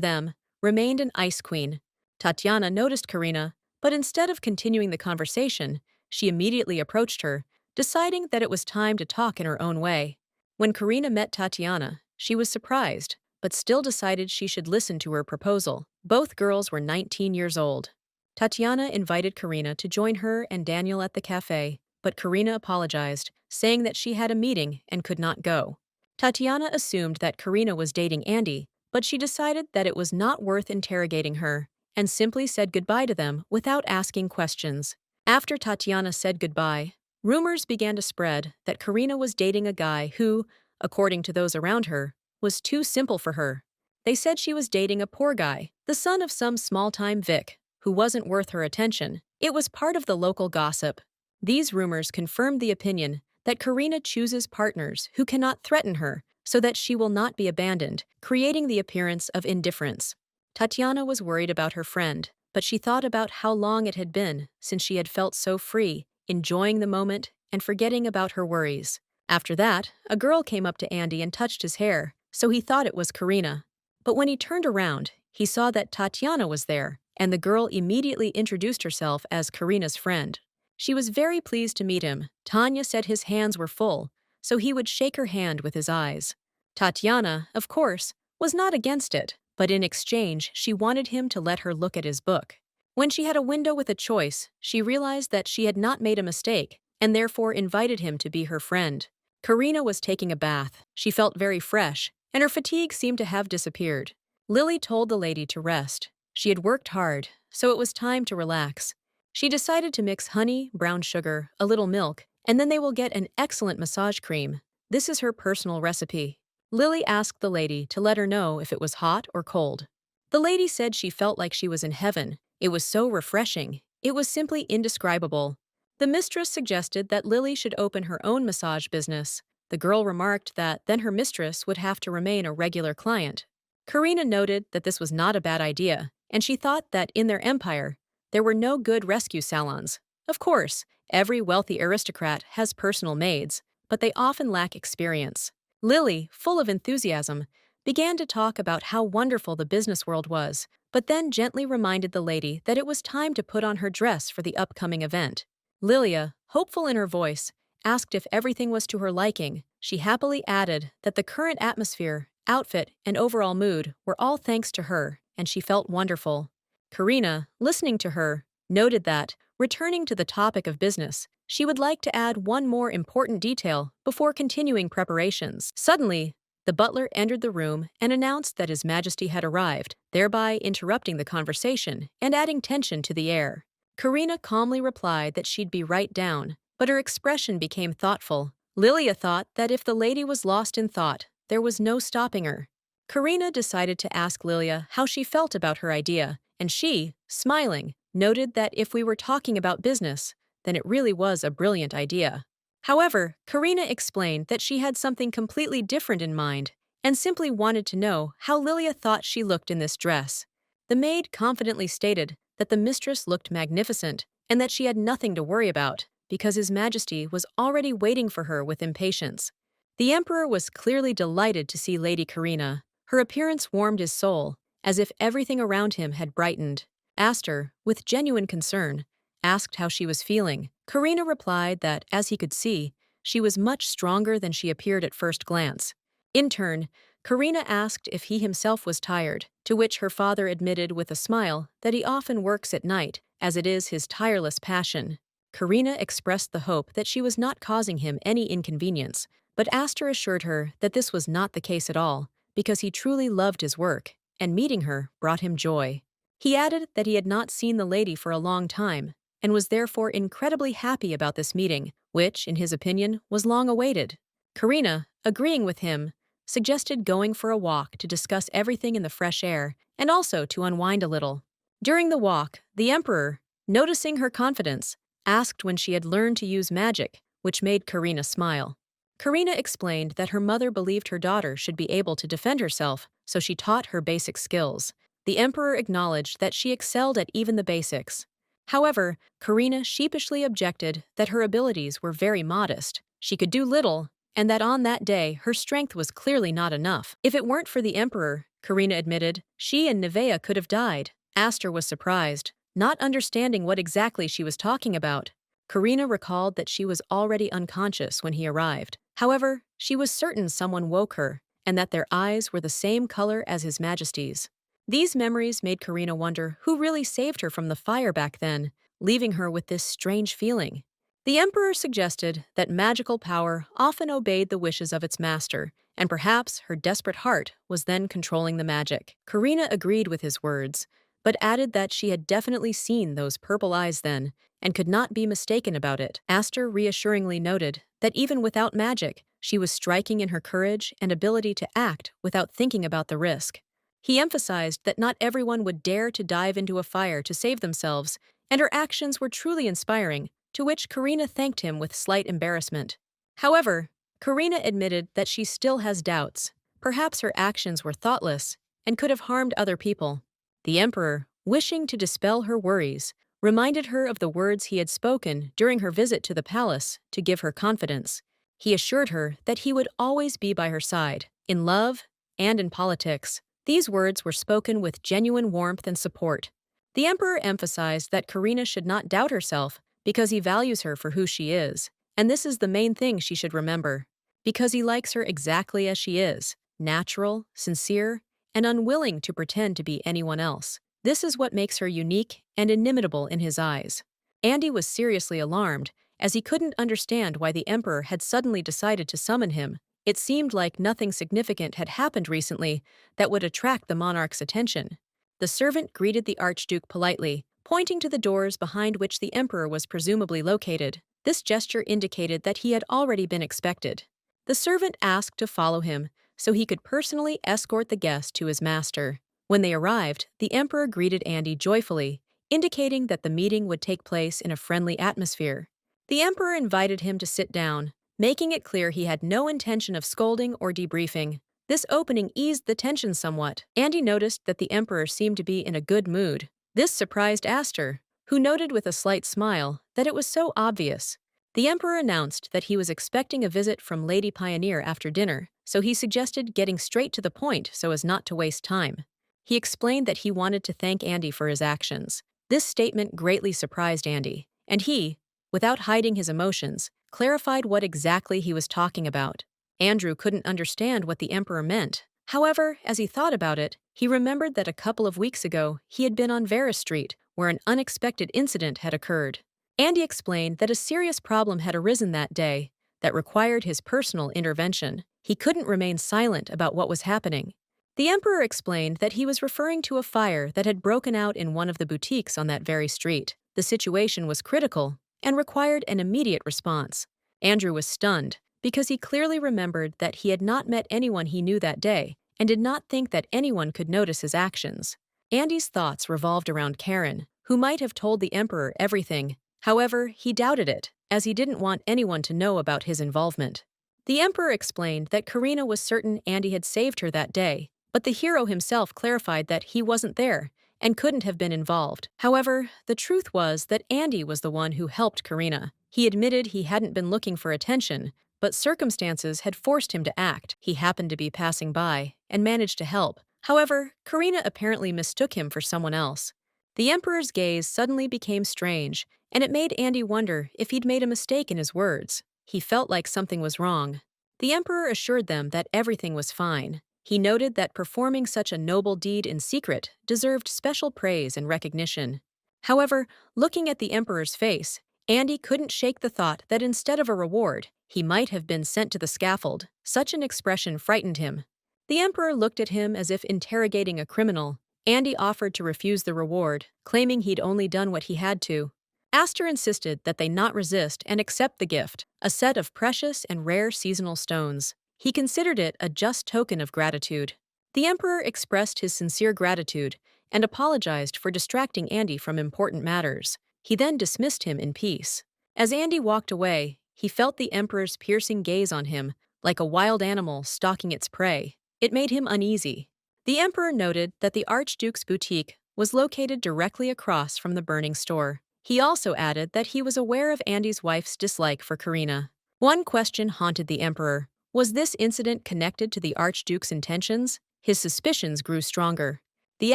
them, remained an ice queen. Tatiana noticed Karina, but instead of continuing the conversation, she immediately approached her, deciding that it was time to talk in her own way. When Karina met Tatiana, she was surprised, but still decided she should listen to her proposal. Both girls were 19 years old. Tatiana invited Karina to join her and Daniel at the cafe, but Karina apologized, saying that she had a meeting and could not go. Tatiana assumed that Karina was dating Andy, but she decided that it was not worth interrogating her, and simply said goodbye to them without asking questions. After Tatiana said goodbye, rumors began to spread that Karina was dating a guy who, according to those around her, was too simple for her. They said she was dating a poor guy, the son of some small-time Vic, who wasn't worth her attention. It was part of the local gossip. These rumors confirmed the opinion that Karina chooses partners who cannot threaten her so that she will not be abandoned, creating the appearance of indifference. Tatiana was worried about her friend, but she thought about how long it had been since she had felt so free, enjoying the moment and forgetting about her worries. After that, a girl came up to Andy and touched his hair, so he thought it was Karina. But when he turned around, he saw that Tatiana was there, and the girl immediately introduced herself as Karina's friend. She was very pleased to meet him. Tanya said his hands were full, so he would shake her hand with his eyes. Tatiana, of course, was not against it, but in exchange she wanted him to let her look at his book. When she had a window with a choice, she realized that she had not made a mistake, and therefore invited him to be her friend. Karina was taking a bath. She felt very fresh, and her fatigue seemed to have disappeared. Lily told the lady to rest. She had worked hard, so it was time to relax. She decided to mix honey, brown sugar, a little milk, and then they will get an excellent massage cream. This is her personal recipe. Lily asked the lady to let her know if it was hot or cold. The lady said she felt like she was in heaven. It was so refreshing. It was simply indescribable. The mistress suggested that Lily should open her own massage business. The girl remarked that then her mistress would have to remain a regular client. Karina noted that this was not a bad idea, and she thought that in their empire, there were no good rescue salons. Of course, every wealthy aristocrat has personal maids, but they often lack experience. Lily, full of enthusiasm, began to talk about how wonderful the business world was, but then gently reminded the lady that it was time to put on her dress for the upcoming event. Lilia, hopeful in her voice, asked if everything was to her liking. She happily added that the current atmosphere, outfit, and overall mood were all thanks to her, and she felt wonderful. Karina, listening to her, noted that, returning to the topic of business, she would like to add one more important detail before continuing preparations. Suddenly, the butler entered the room and announced that His Majesty had arrived, thereby interrupting the conversation and adding tension to the air. Karina calmly replied that she'd be right down, but her expression became thoughtful. Lilia thought that if the lady was lost in thought, there was no stopping her. Karina decided to ask Lilia how she felt about her idea, and she, smiling, noted that if we were talking about business, then it really was a brilliant idea. However, Karina explained that she had something completely different in mind and simply wanted to know how Lilia thought she looked in this dress. The maid confidently stated that the mistress looked magnificent and that she had nothing to worry about because His Majesty was already waiting for her with impatience. The Emperor was clearly delighted to see Lady Karina. Her appearance warmed his soul, as if everything around him had brightened. Astor, with genuine concern, asked how she was feeling. Karina replied that, as he could see, she was much stronger than she appeared at first glance. In turn, Karina asked if he himself was tired, to which her father admitted with a smile that he often works at night, as it is his tireless passion. Karina expressed the hope that she was not causing him any inconvenience, but Astor assured her that this was not the case at all, because he truly loved his work, and meeting her brought him joy. He added that he had not seen the lady for a long time, and was therefore incredibly happy about this meeting, which, in his opinion, was long awaited. Karina, agreeing with him, suggested going for a walk to discuss everything in the fresh air and also to unwind a little. During the walk, the Emperor, noticing her confidence, asked when she had learned to use magic, which made Karina smile. Karina explained that her mother believed her daughter should be able to defend herself, so she taught her basic skills. The Emperor acknowledged that she excelled at even the basics. However, Karina sheepishly objected that her abilities were very modest. She could do little, and that on that day her strength was clearly not enough. If it weren't for the Emperor, Karina admitted, she and Nevea could have died. Aster was surprised, not understanding what exactly she was talking about. Karina recalled that she was already unconscious when he arrived. However, she was certain someone woke her, and that their eyes were the same color as His Majesty's. These memories made Karina wonder who really saved her from the fire back then, leaving her with this strange feeling. The Emperor suggested that magical power often obeyed the wishes of its master, and perhaps her desperate heart was then controlling the magic. Karina agreed with his words, but added that she had definitely seen those purple eyes then, and could not be mistaken about it. Aster reassuringly noted that even without magic, she was striking in her courage and ability to act without thinking about the risk. He emphasized that not everyone would dare to dive into a fire to save themselves, and her actions were truly inspiring, to which Karina thanked him with slight embarrassment. However, Karina admitted that she still has doubts. Perhaps her actions were thoughtless and could have harmed other people. The Emperor, wishing to dispel her worries, reminded her of the words he had spoken during her visit to the palace to give her confidence. He assured her that he would always be by her side, in love and in politics. These words were spoken with genuine warmth and support. The Emperor emphasized that Karina should not doubt herself because he values her for who she is, and this is the main thing she should remember. Because he likes her exactly as she is, natural, sincere, and unwilling to pretend to be anyone else. This is what makes her unique and inimitable in his eyes. Andy was seriously alarmed, as he couldn't understand why the Emperor had suddenly decided to summon him. It seemed like nothing significant had happened recently that would attract the monarch's attention. The servant greeted the Archduke politely, pointing to the doors behind which the Emperor was presumably located. This gesture indicated that he had already been expected. The servant asked to follow him, so he could personally escort the guest to his master. When they arrived, the Emperor greeted Andy joyfully, indicating that the meeting would take place in a friendly atmosphere. The Emperor invited him to sit down, making it clear he had no intention of scolding or debriefing. This opening eased the tension somewhat. Andy noticed that the Emperor seemed to be in a good mood. This surprised Aster, who noted with a slight smile that it was so obvious. The Emperor announced that he was expecting a visit from Lady Pioneer after dinner, so he suggested getting straight to the point so as not to waste time. He explained that he wanted to thank Andy for his actions. This statement greatly surprised Andy, and he, without hiding his emotions, clarified what exactly he was talking about. Andrew couldn't understand what the Emperor meant. However, as he thought about it, he remembered that a couple of weeks ago he had been on Vera Street, where an unexpected incident had occurred. Andy explained that a serious problem had arisen that day that required his personal intervention. He couldn't remain silent about what was happening. The Emperor explained that he was referring to a fire that had broken out in one of the boutiques on that very street. The situation was critical and required an immediate response. Andrew was stunned because he clearly remembered that he had not met anyone he knew that day and did not think that anyone could notice his actions. Andy's thoughts revolved around Karen, who might have told the Emperor everything. However, he doubted it, as he didn't want anyone to know about his involvement. The Emperor explained that Karina was certain Andy had saved her that day, but the hero himself clarified that he wasn't there and couldn't have been involved. However, the truth was that Andy was the one who helped Karina. He admitted he hadn't been looking for attention, but circumstances had forced him to act. He happened to be passing by and managed to help. However, Karina apparently mistook him for someone else. The Emperor's gaze suddenly became strange, and it made Andy wonder if he'd made a mistake in his words. He felt like something was wrong. The Emperor assured them that everything was fine. He noted that performing such a noble deed in secret deserved special praise and recognition. However, looking at the Emperor's face, Andy couldn't shake the thought that instead of a reward, he might have been sent to the scaffold. Such an expression frightened him. The Emperor looked at him as if interrogating a criminal. Andy offered to refuse the reward, claiming he'd only done what he had to. Aster insisted that they not resist and accept the gift, a set of precious and rare seasonal stones. He considered it a just token of gratitude. The emperor expressed his sincere gratitude and apologized for distracting Andy from important matters. He then dismissed him in peace. As Andy walked away, he felt the emperor's piercing gaze on him, like a wild animal stalking its prey. It made him uneasy. The emperor noted that the archduke's boutique was located directly across from the burning store. He also added that he was aware of Andy's wife's dislike for Karina. One question haunted the emperor. Was this incident connected to the archduke's intentions? His suspicions grew stronger. The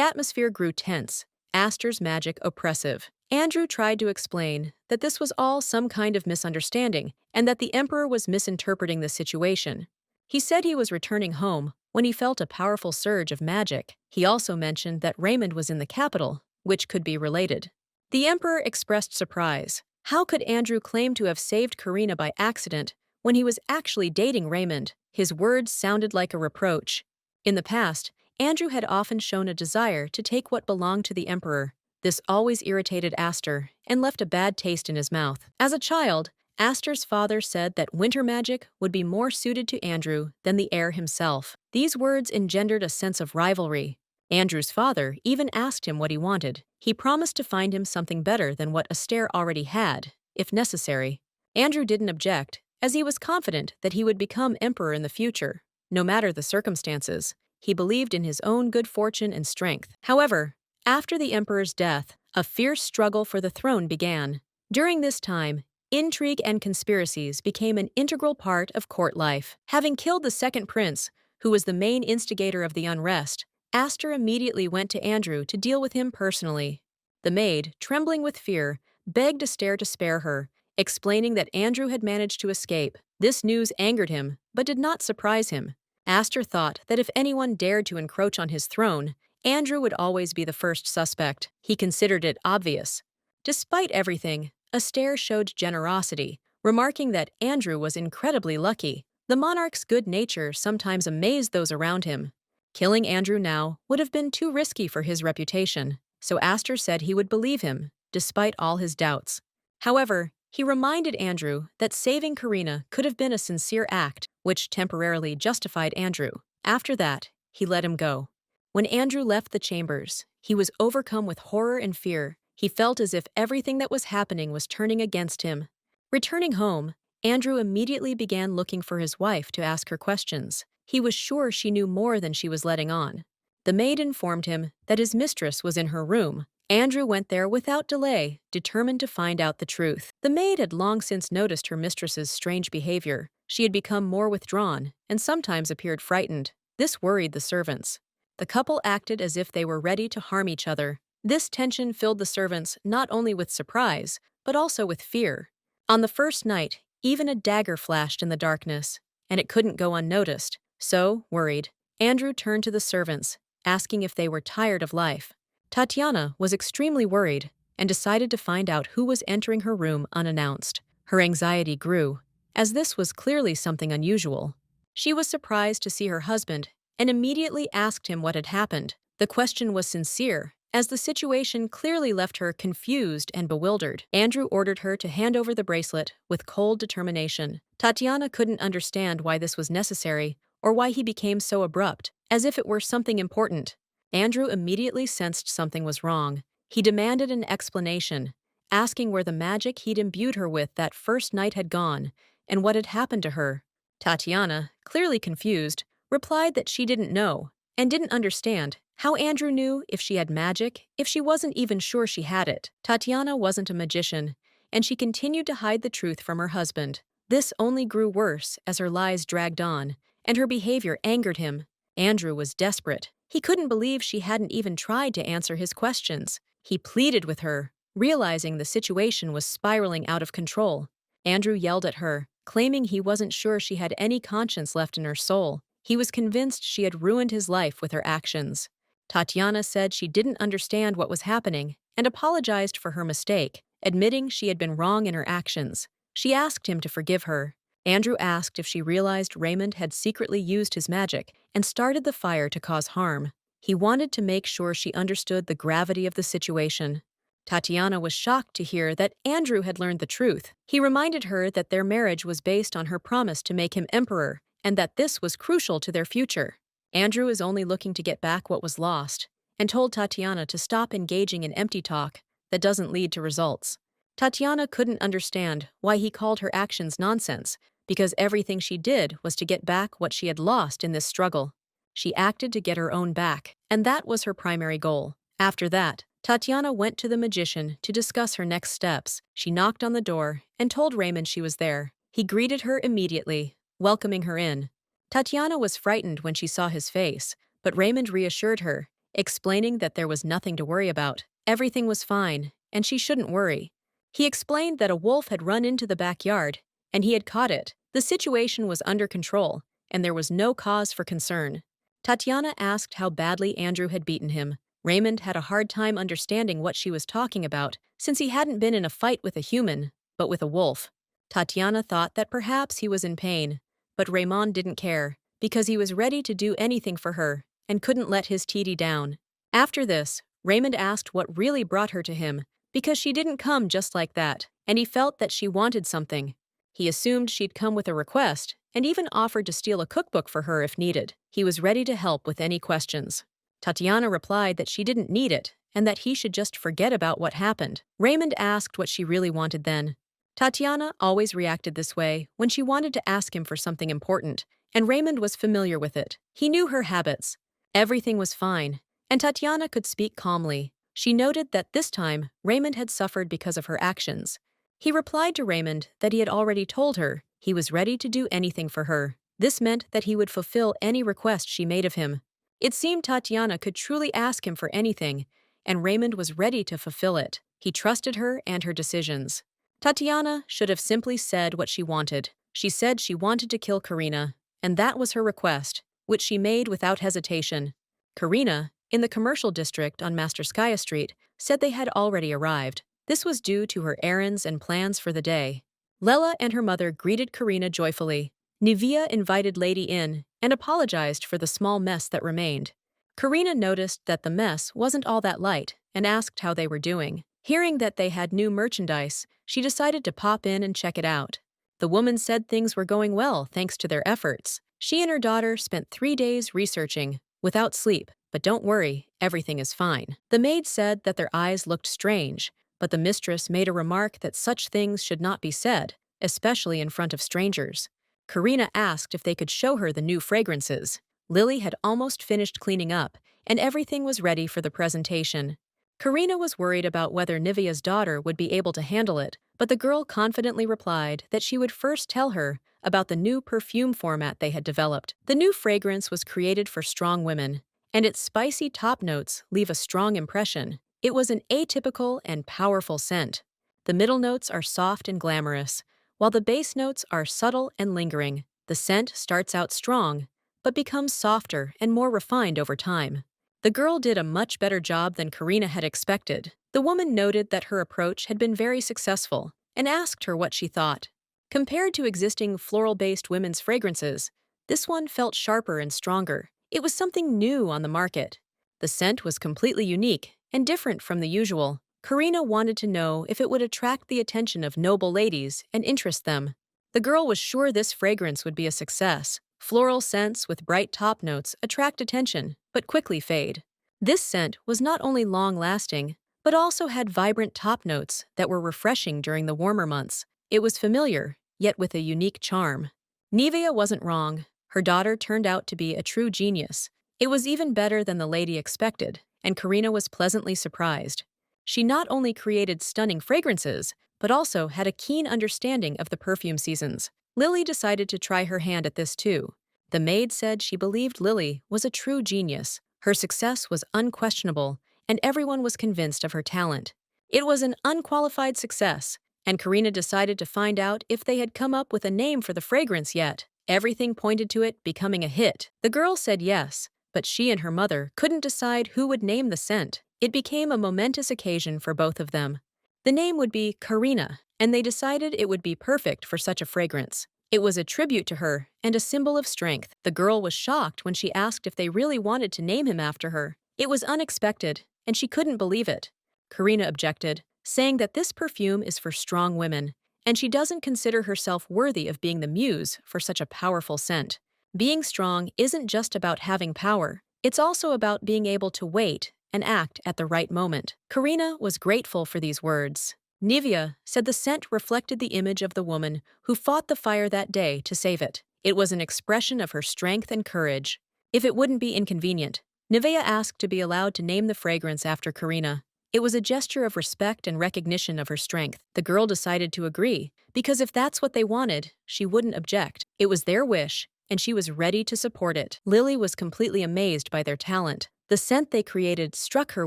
atmosphere grew tense, Astor's magic oppressive. Andrew tried to explain that this was all some kind of misunderstanding and that the emperor was misinterpreting the situation. He said he was returning home when he felt a powerful surge of magic. He also mentioned that Raymond was in the capital, which could be related. The emperor expressed surprise. How could Andrew claim to have saved Karina by accident when he was actually dating Raymond? His words sounded like a reproach. In the past, Andrew had often shown a desire to take what belonged to the emperor. This always irritated Astor and left a bad taste in his mouth. As a child, Astor's father said that winter magic would be more suited to Andrew than the heir himself. These words engendered a sense of rivalry. Andrew's father even asked him what he wanted. He promised to find him something better than what Astaire already had, if necessary. Andrew didn't object, as he was confident that he would become emperor in the future. No matter the circumstances, he believed in his own good fortune and strength. However, after the emperor's death, a fierce struggle for the throne began. During this time, intrigue and conspiracies became an integral part of court life. Having killed the second prince, who was the main instigator of the unrest, Astor immediately went to Andrew to deal with him personally. The maid, trembling with fear, begged Astaire to spare her, explaining that Andrew had managed to escape. This news angered him, but did not surprise him. Astor thought that if anyone dared to encroach on his throne, Andrew would always be the first suspect. He considered it obvious. Despite everything, Astaire showed generosity, remarking that Andrew was incredibly lucky. The monarch's good nature sometimes amazed those around him. Killing Andrew now would have been too risky for his reputation, so Astor said he would believe him, despite all his doubts. However, he reminded Andrew that saving Karina could have been a sincere act, which temporarily justified Andrew. After that, he let him go. When Andrew left the chambers, he was overcome with horror and fear. He felt as if everything that was happening was turning against him. Returning home, Andrew immediately began looking for his wife to ask her questions. He was sure she knew more than she was letting on. The maid informed him that his mistress was in her room. Andrew went there without delay, determined to find out the truth. The maid had long since noticed her mistress's strange behavior. She had become more withdrawn and sometimes appeared frightened. This worried the servants. The couple acted as if they were ready to harm each other. This tension filled the servants not only with surprise, but also with fear. On the first night, even a dagger flashed in the darkness, and it couldn't go unnoticed. So, worried, Andrew turned to the servants, asking if they were tired of life. Tatiana was extremely worried and decided to find out who was entering her room unannounced. Her anxiety grew, as this was clearly something unusual. She was surprised to see her husband and immediately asked him what had happened. The question was sincere, as the situation clearly left her confused and bewildered. Andrew ordered her to hand over the bracelet with cold determination. Tatiana couldn't understand why this was necessary or why he became so abrupt, as if it were something important. Andrew immediately sensed something was wrong. He demanded an explanation, asking where the magic he'd imbued her with that first night had gone and what had happened to her. Tatiana, clearly confused, replied that she didn't know and didn't understand how Andrew knew if she had magic if she wasn't even sure she had it. Tatiana wasn't a magician, and she continued to hide the truth from her husband. This only grew worse as her lies dragged on, and her behavior angered him. Andrew was desperate. He couldn't believe she hadn't even tried to answer his questions. He pleaded with her, realizing the situation was spiraling out of control. Andrew yelled at her, claiming he wasn't sure she had any conscience left in her soul. He was convinced she had ruined his life with her actions. Tatiana said she didn't understand what was happening and apologized for her mistake, admitting she had been wrong in her actions. She asked him to forgive her. Andrew asked if she realized Raymond had secretly used his magic and started the fire to cause harm. He wanted to make sure she understood the gravity of the situation. Tatiana was shocked to hear that Andrew had learned the truth. He reminded her that their marriage was based on her promise to make him emperor and that this was crucial to their future. Andrew is only looking to get back what was lost, and told Tatiana to stop engaging in empty talk that doesn't lead to results. Tatiana couldn't understand why he called her actions nonsense, because everything she did was to get back what she had lost in this struggle. She acted to get her own back, and that was her primary goal. After that, Tatiana went to the magician to discuss her next steps. She knocked on the door and told Raymond she was there. He greeted her immediately, welcoming her in. Tatiana was frightened when she saw his face, but Raymond reassured her, explaining that there was nothing to worry about. Everything was fine, and she shouldn't worry. He explained that a wolf had run into the backyard, and he had caught it. The situation was under control, and there was no cause for concern. Tatiana asked how badly Andrew had beaten him. Raymond had a hard time understanding what she was talking about, since he hadn't been in a fight with a human, but with a wolf. Tatiana thought that perhaps he was in pain, but Raymond didn't care, because he was ready to do anything for her, and couldn't let his TD down. After this, Raymond asked what really brought her to him, because she didn't come just like that, and he felt that she wanted something. He assumed she'd come with a request, and even offered to steal a cookbook for her if needed. He was ready to help with any questions. Tatiana replied that she didn't need it, and that he should just forget about what happened. Raymond asked what she really wanted then. Tatiana always reacted this way when she wanted to ask him for something important, and Raymond was familiar with it. He knew her habits. Everything was fine, and Tatiana could speak calmly. She noted that this time, Raymond had suffered because of her actions. He replied to Raymond that he had already told her he was ready to do anything for her. This meant that he would fulfill any request she made of him. It seemed Tatiana could truly ask him for anything, and Raymond was ready to fulfill it. He trusted her and her decisions. Tatiana should have simply said what she wanted. She said she wanted to kill Karina, and that was her request, which she made without hesitation. Karina, in the commercial district on Masterskaya Street, said they had already arrived. This was due to her errands and plans for the day. Lela and her mother greeted Karina joyfully. Nivea invited Lady in and apologized for the small mess that remained. Karina noticed that the mess wasn't all that light and asked how they were doing. Hearing that they had new merchandise, she decided to pop in and check it out. The woman said things were going well thanks to their efforts. She and her daughter spent 3 days researching, without sleep, but don't worry, everything is fine. The maid said that their eyes looked strange, but the mistress made a remark that such things should not be said, especially in front of strangers. Karina asked if they could show her the new fragrances. Lily had almost finished cleaning up, and everything was ready for the presentation. Karina was worried about whether Nivea's daughter would be able to handle it, but the girl confidently replied that she would first tell her about the new perfume format they had developed. The new fragrance was created for strong women, and its spicy top notes leave a strong impression. It was an atypical and powerful scent. The middle notes are soft and glamorous, while the base notes are subtle and lingering. The scent starts out strong, but becomes softer and more refined over time. The girl did a much better job than Karina had expected. The woman noted that her approach had been very successful and asked her what she thought. Compared to existing floral-based women's fragrances, this one felt sharper and stronger. It was something new on the market. The scent was completely unique and different from the usual. Karina wanted to know if it would attract the attention of noble ladies and interest them. The girl was sure this fragrance would be a success. Floral scents with bright top notes attract attention, but quickly fade. This scent was not only long-lasting, but also had vibrant top notes that were refreshing during the warmer months. It was familiar, yet with a unique charm. Nivea wasn't wrong. Her daughter turned out to be a true genius. It was even better than the lady expected, and Karina was pleasantly surprised. She not only created stunning fragrances, but also had a keen understanding of the perfume seasons. Lily decided to try her hand at this too. The maid said she believed Lily was a true genius. Her success was unquestionable, and everyone was convinced of her talent. It was an unqualified success, and Karina decided to find out if they had come up with a name for the fragrance yet. Everything pointed to it becoming a hit. The girl said yes, but she and her mother couldn't decide who would name the scent. It became a momentous occasion for both of them. The name would be Karina, and they decided it would be perfect for such a fragrance. It was a tribute to her and a symbol of strength. The girl was shocked when she asked if they really wanted to name him after her. It was unexpected, and she couldn't believe it. Karina objected, saying that this perfume is for strong women, and she doesn't consider herself worthy of being the muse for such a powerful scent. Being strong isn't just about having power, it's also about being able to wait and act at the right moment. Karina was grateful for these words. Nivea said the scent reflected the image of the woman who fought the fire that day to save it. It was an expression of her strength and courage. If it wouldn't be inconvenient, Nivea asked to be allowed to name the fragrance after Karina. It was a gesture of respect and recognition of her strength. The girl decided to agree, because if that's what they wanted, she wouldn't object. It was their wish, and she was ready to support it. Lily was completely amazed by their talent. The scent they created struck her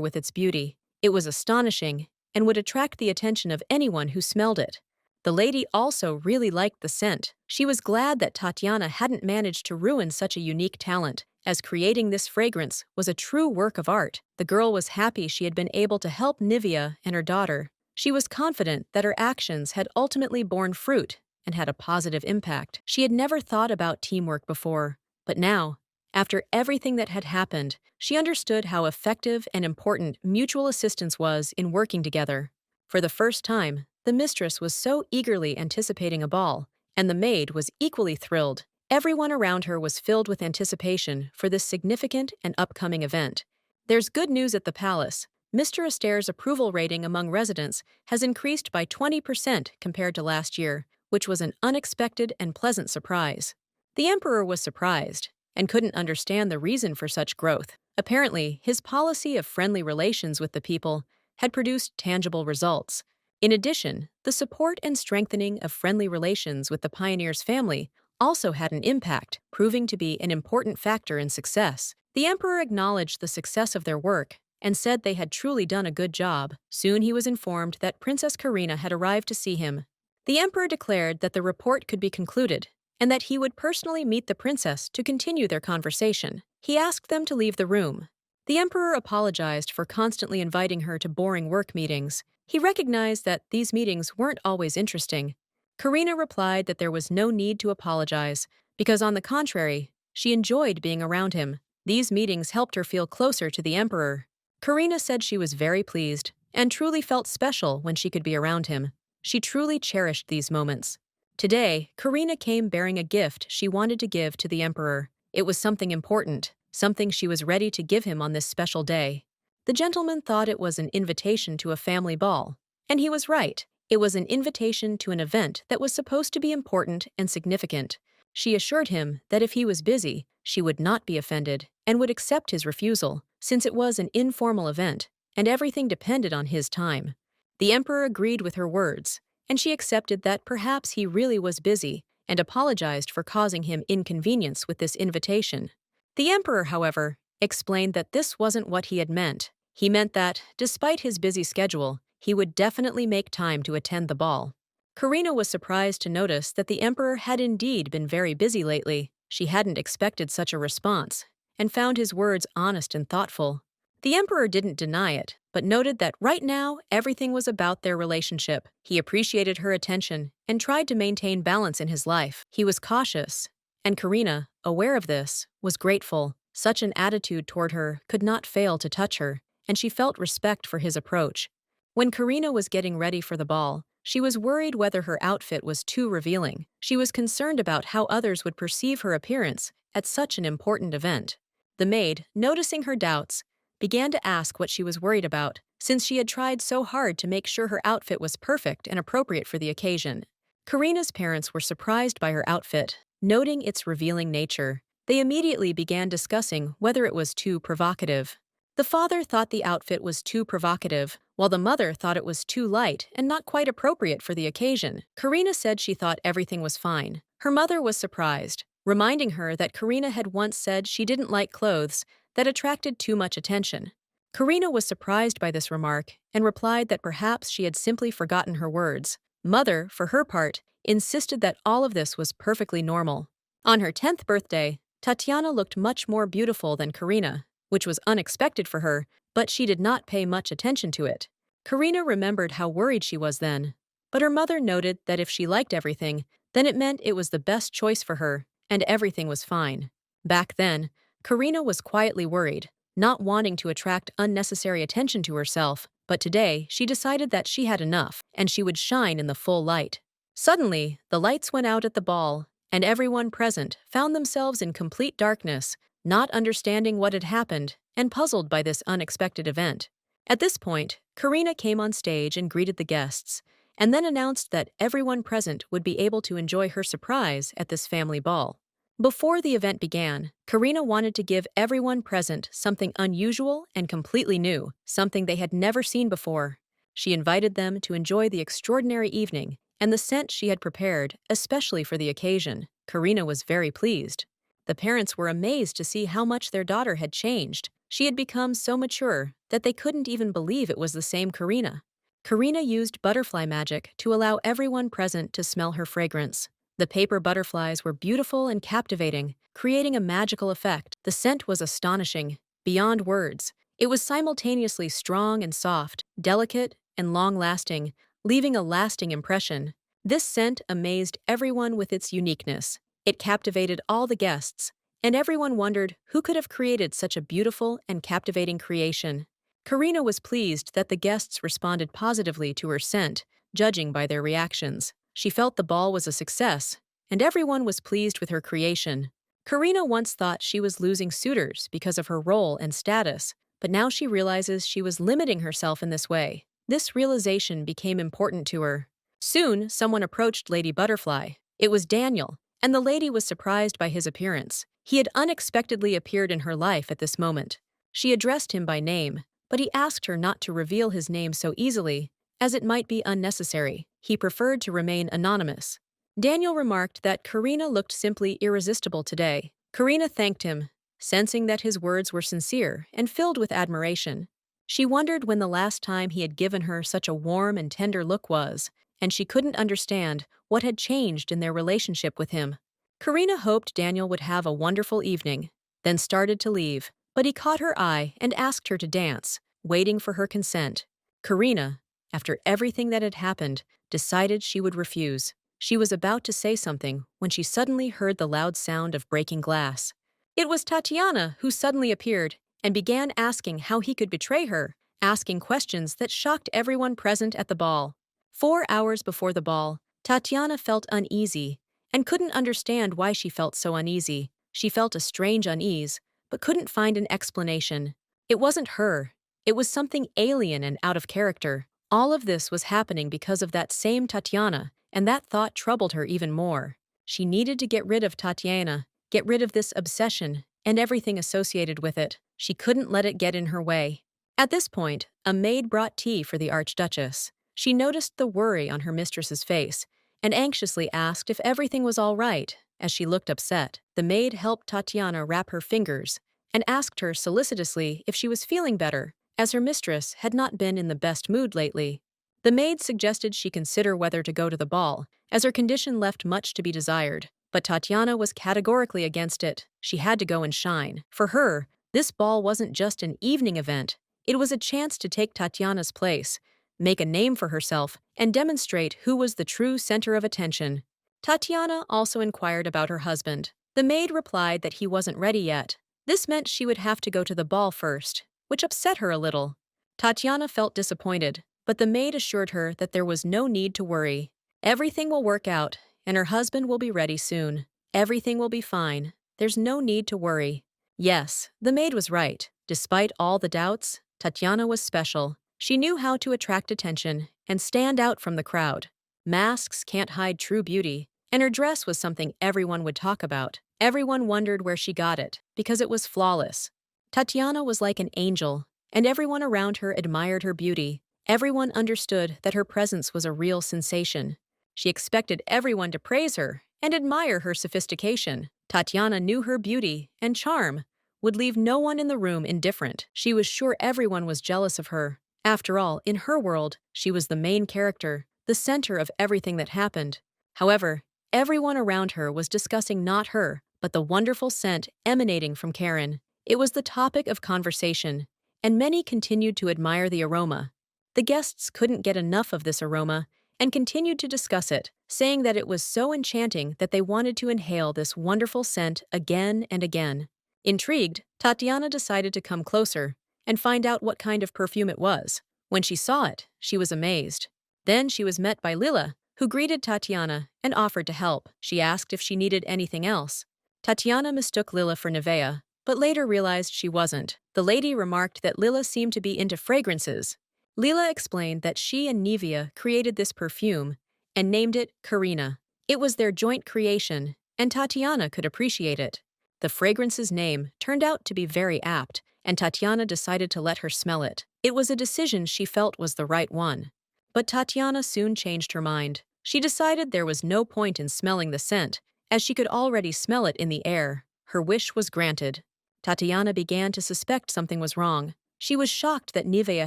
with its beauty. It was astonishing, and would attract the attention of anyone who smelled it. The lady also really liked the scent. She was glad that Tatiana hadn't managed to ruin such a unique talent, as creating this fragrance was a true work of art. The girl was happy she had been able to help Nivea and her daughter. She was confident that her actions had ultimately borne fruit and had a positive impact. She had never thought about teamwork before, but now, after everything that had happened, she understood how effective and important mutual assistance was in working together. For the first time, the mistress was so eagerly anticipating a ball, and the maid was equally thrilled. Everyone around her was filled with anticipation for this significant and upcoming event. There's good news at the palace. Mr. Astaire's approval rating among residents has increased by 20% compared to last year, which was an unexpected and pleasant surprise. The emperor was surprised and couldn't understand the reason for such growth. Apparently, his policy of friendly relations with the people had produced tangible results. In addition, the support and strengthening of friendly relations with the pioneer's family also had an impact, proving to be an important factor in success. The emperor acknowledged the success of their work and said they had truly done a good job. Soon he was informed that Princess Karina had arrived to see him. The emperor declared that the report could be concluded and that he would personally meet the princess to continue their conversation. He asked them to leave the room. The emperor apologized for constantly inviting her to boring work meetings. He recognized that these meetings weren't always interesting. Karina replied that there was no need to apologize, because on the contrary, she enjoyed being around him. These meetings helped her feel closer to the emperor. Karina said she was very pleased and truly felt special when she could be around him. She truly cherished these moments. Today, Karina came bearing a gift she wanted to give to the emperor. It was something important, something she was ready to give him on this special day. The gentleman thought it was an invitation to a family ball, and he was right. It was an invitation to an event that was supposed to be important and significant. She assured him that if he was busy, she would not be offended and would accept his refusal, since it was an informal event and everything depended on his time. The emperor agreed with her words, and she accepted that perhaps he really was busy and apologized for causing him inconvenience with this invitation. The emperor, however, explained that this wasn't what he had meant. He meant that, despite his busy schedule, he would definitely make time to attend the ball. Karina was surprised to notice that the emperor had indeed been very busy lately. She hadn't expected such a response, and found his words honest and thoughtful. The emperor didn't deny it, but noted that right now everything was about their relationship. He appreciated her attention and tried to maintain balance in his life. He was cautious, and Karina, aware of this, was grateful. Such an attitude toward her could not fail to touch her, and she felt respect for his approach. When Karina was getting ready for the ball, she was worried whether her outfit was too revealing. She was concerned about how others would perceive her appearance at such an important event. The maid, noticing her doubts, began to ask what she was worried about, since she had tried so hard to make sure her outfit was perfect and appropriate for the occasion. Karina's parents were surprised by her outfit, noting its revealing nature. They immediately began discussing whether it was too provocative. The father thought the outfit was too provocative, while the mother thought it was too light and not quite appropriate for the occasion. Karina said she thought everything was fine. Her mother was surprised, reminding her that Karina had once said she didn't like clothes that attracted too much attention. Karina was surprised by this remark and replied that perhaps she had simply forgotten her words. Mother, for her part, insisted that all of this was perfectly normal. On her 10th birthday, Tatiana looked much more beautiful than Karina, which was unexpected for her, but she did not pay much attention to it. Karina remembered how worried she was then, but her mother noted that if she liked everything, then it meant it was the best choice for her, and everything was fine. Back then, Karina was quietly worried, not wanting to attract unnecessary attention to herself, but today she decided that she had enough, and she would shine in the full light. Suddenly, the lights went out at the ball, and everyone present found themselves in complete darkness, not understanding what had happened and puzzled by this unexpected event. At this point, Karina came on stage and greeted the guests, and then announced that everyone present would be able to enjoy her surprise at this family ball. Before the event began, Karina wanted to give everyone present something unusual and completely new, something they had never seen before. She invited them to enjoy the extraordinary evening and the scent she had prepared, especially for the occasion. Karina was very pleased. The parents were amazed to see how much their daughter had changed. She had become so mature that they couldn't even believe it was the same Karina. Karina used butterfly magic to allow everyone present to smell her fragrance. The paper butterflies were beautiful and captivating, creating a magical effect. The scent was astonishing, beyond words. It was simultaneously strong and soft, delicate and long-lasting, leaving a lasting impression. This scent amazed everyone with its uniqueness. It captivated all the guests, and everyone wondered who could have created such a beautiful and captivating creation. Karina was pleased that the guests responded positively to her scent, judging by their reactions. She felt the ball was a success, and everyone was pleased with her creation. Karina once thought she was losing suitors because of her role and status, but now she realizes she was limiting herself in this way. This realization became important to her. Soon, someone approached Lady Butterfly. It was Daniel, and the lady was surprised by his appearance. He had unexpectedly appeared in her life at this moment. She addressed him by name, but he asked her not to reveal his name so easily, as it might be unnecessary. He preferred to remain anonymous. Daniel remarked that Karina looked simply irresistible today. Karina thanked him, sensing that his words were sincere and filled with admiration. She wondered when the last time he had given her such a warm and tender look was, and she couldn't understand what had changed in their relationship with him. Karina hoped Daniel would have a wonderful evening, then started to leave, but he caught her eye and asked her to dance, waiting for her consent. Karina, after everything that had happened, decided she would refuse. She was about to say something when she suddenly heard the loud sound of breaking glass. It was Tatiana who suddenly appeared and began asking how he could betray her, asking questions that shocked everyone present at the ball. 4 hours before the ball, Tatiana felt uneasy and couldn't understand why she felt so uneasy. She felt a strange unease, but couldn't find an explanation. It wasn't her. It was something alien and out of character. All of this was happening because of that same Tatiana, and that thought troubled her even more. She needed to get rid of Tatiana, get rid of this obsession, and everything associated with it. She couldn't let it get in her way. At this point, a maid brought tea for the Archduchess. She noticed the worry on her mistress's face, and anxiously asked if everything was all right. As she looked upset, the maid helped Tatiana wrap her fingers, and asked her solicitously if she was feeling better, as her mistress had not been in the best mood lately. The maid suggested she consider whether to go to the ball, as her condition left much to be desired. But Tatiana was categorically against it. She had to go and shine. For her, this ball wasn't just an evening event. It was a chance to take Tatiana's place, make a name for herself, and demonstrate who was the true center of attention. Tatiana also inquired about her husband. The maid replied that he wasn't ready yet. This meant she would have to go to the ball first, which upset her a little. Tatiana felt disappointed, but the maid assured her that there was no need to worry. Everything will work out, and her husband will be ready soon. Everything will be fine. There's no need to worry. Yes, the maid was right. Despite all the doubts, Tatiana was special. She knew how to attract attention and stand out from the crowd. Masks can't hide true beauty, and her dress was something everyone would talk about. Everyone wondered where she got it, because it was flawless. Tatiana was like an angel, and everyone around her admired her beauty. Everyone understood that her presence was a real sensation. She expected everyone to praise her and admire her sophistication. Tatiana knew her beauty and charm would leave no one in the room indifferent. She was sure everyone was jealous of her. After all, in her world, she was the main character, the center of everything that happened. However, everyone around her was discussing not her, but the wonderful scent emanating from Karen. It was the topic of conversation, and many continued to admire the aroma. The guests couldn't get enough of this aroma and continued to discuss it, saying that it was so enchanting that they wanted to inhale this wonderful scent again and again. Intrigued, Tatiana decided to come closer and find out what kind of perfume it was. When she saw it, she was amazed. Then she was met by Lila, who greeted Tatiana and offered to help. She asked if she needed anything else. Tatiana mistook Lila for Nevea, but later realized she wasn't. The lady remarked that Lila seemed to be into fragrances. Lila explained that she and Nevea created this perfume and named it Karina. It was their joint creation, and Tatiana could appreciate it. The fragrance's name turned out to be very apt, and Tatiana decided to let her smell it. It was a decision she felt was the right one. But Tatiana soon changed her mind. She decided there was no point in smelling the scent, as she could already smell it in the air. Her wish was granted. Tatiana began to suspect something was wrong. She was shocked that Nivea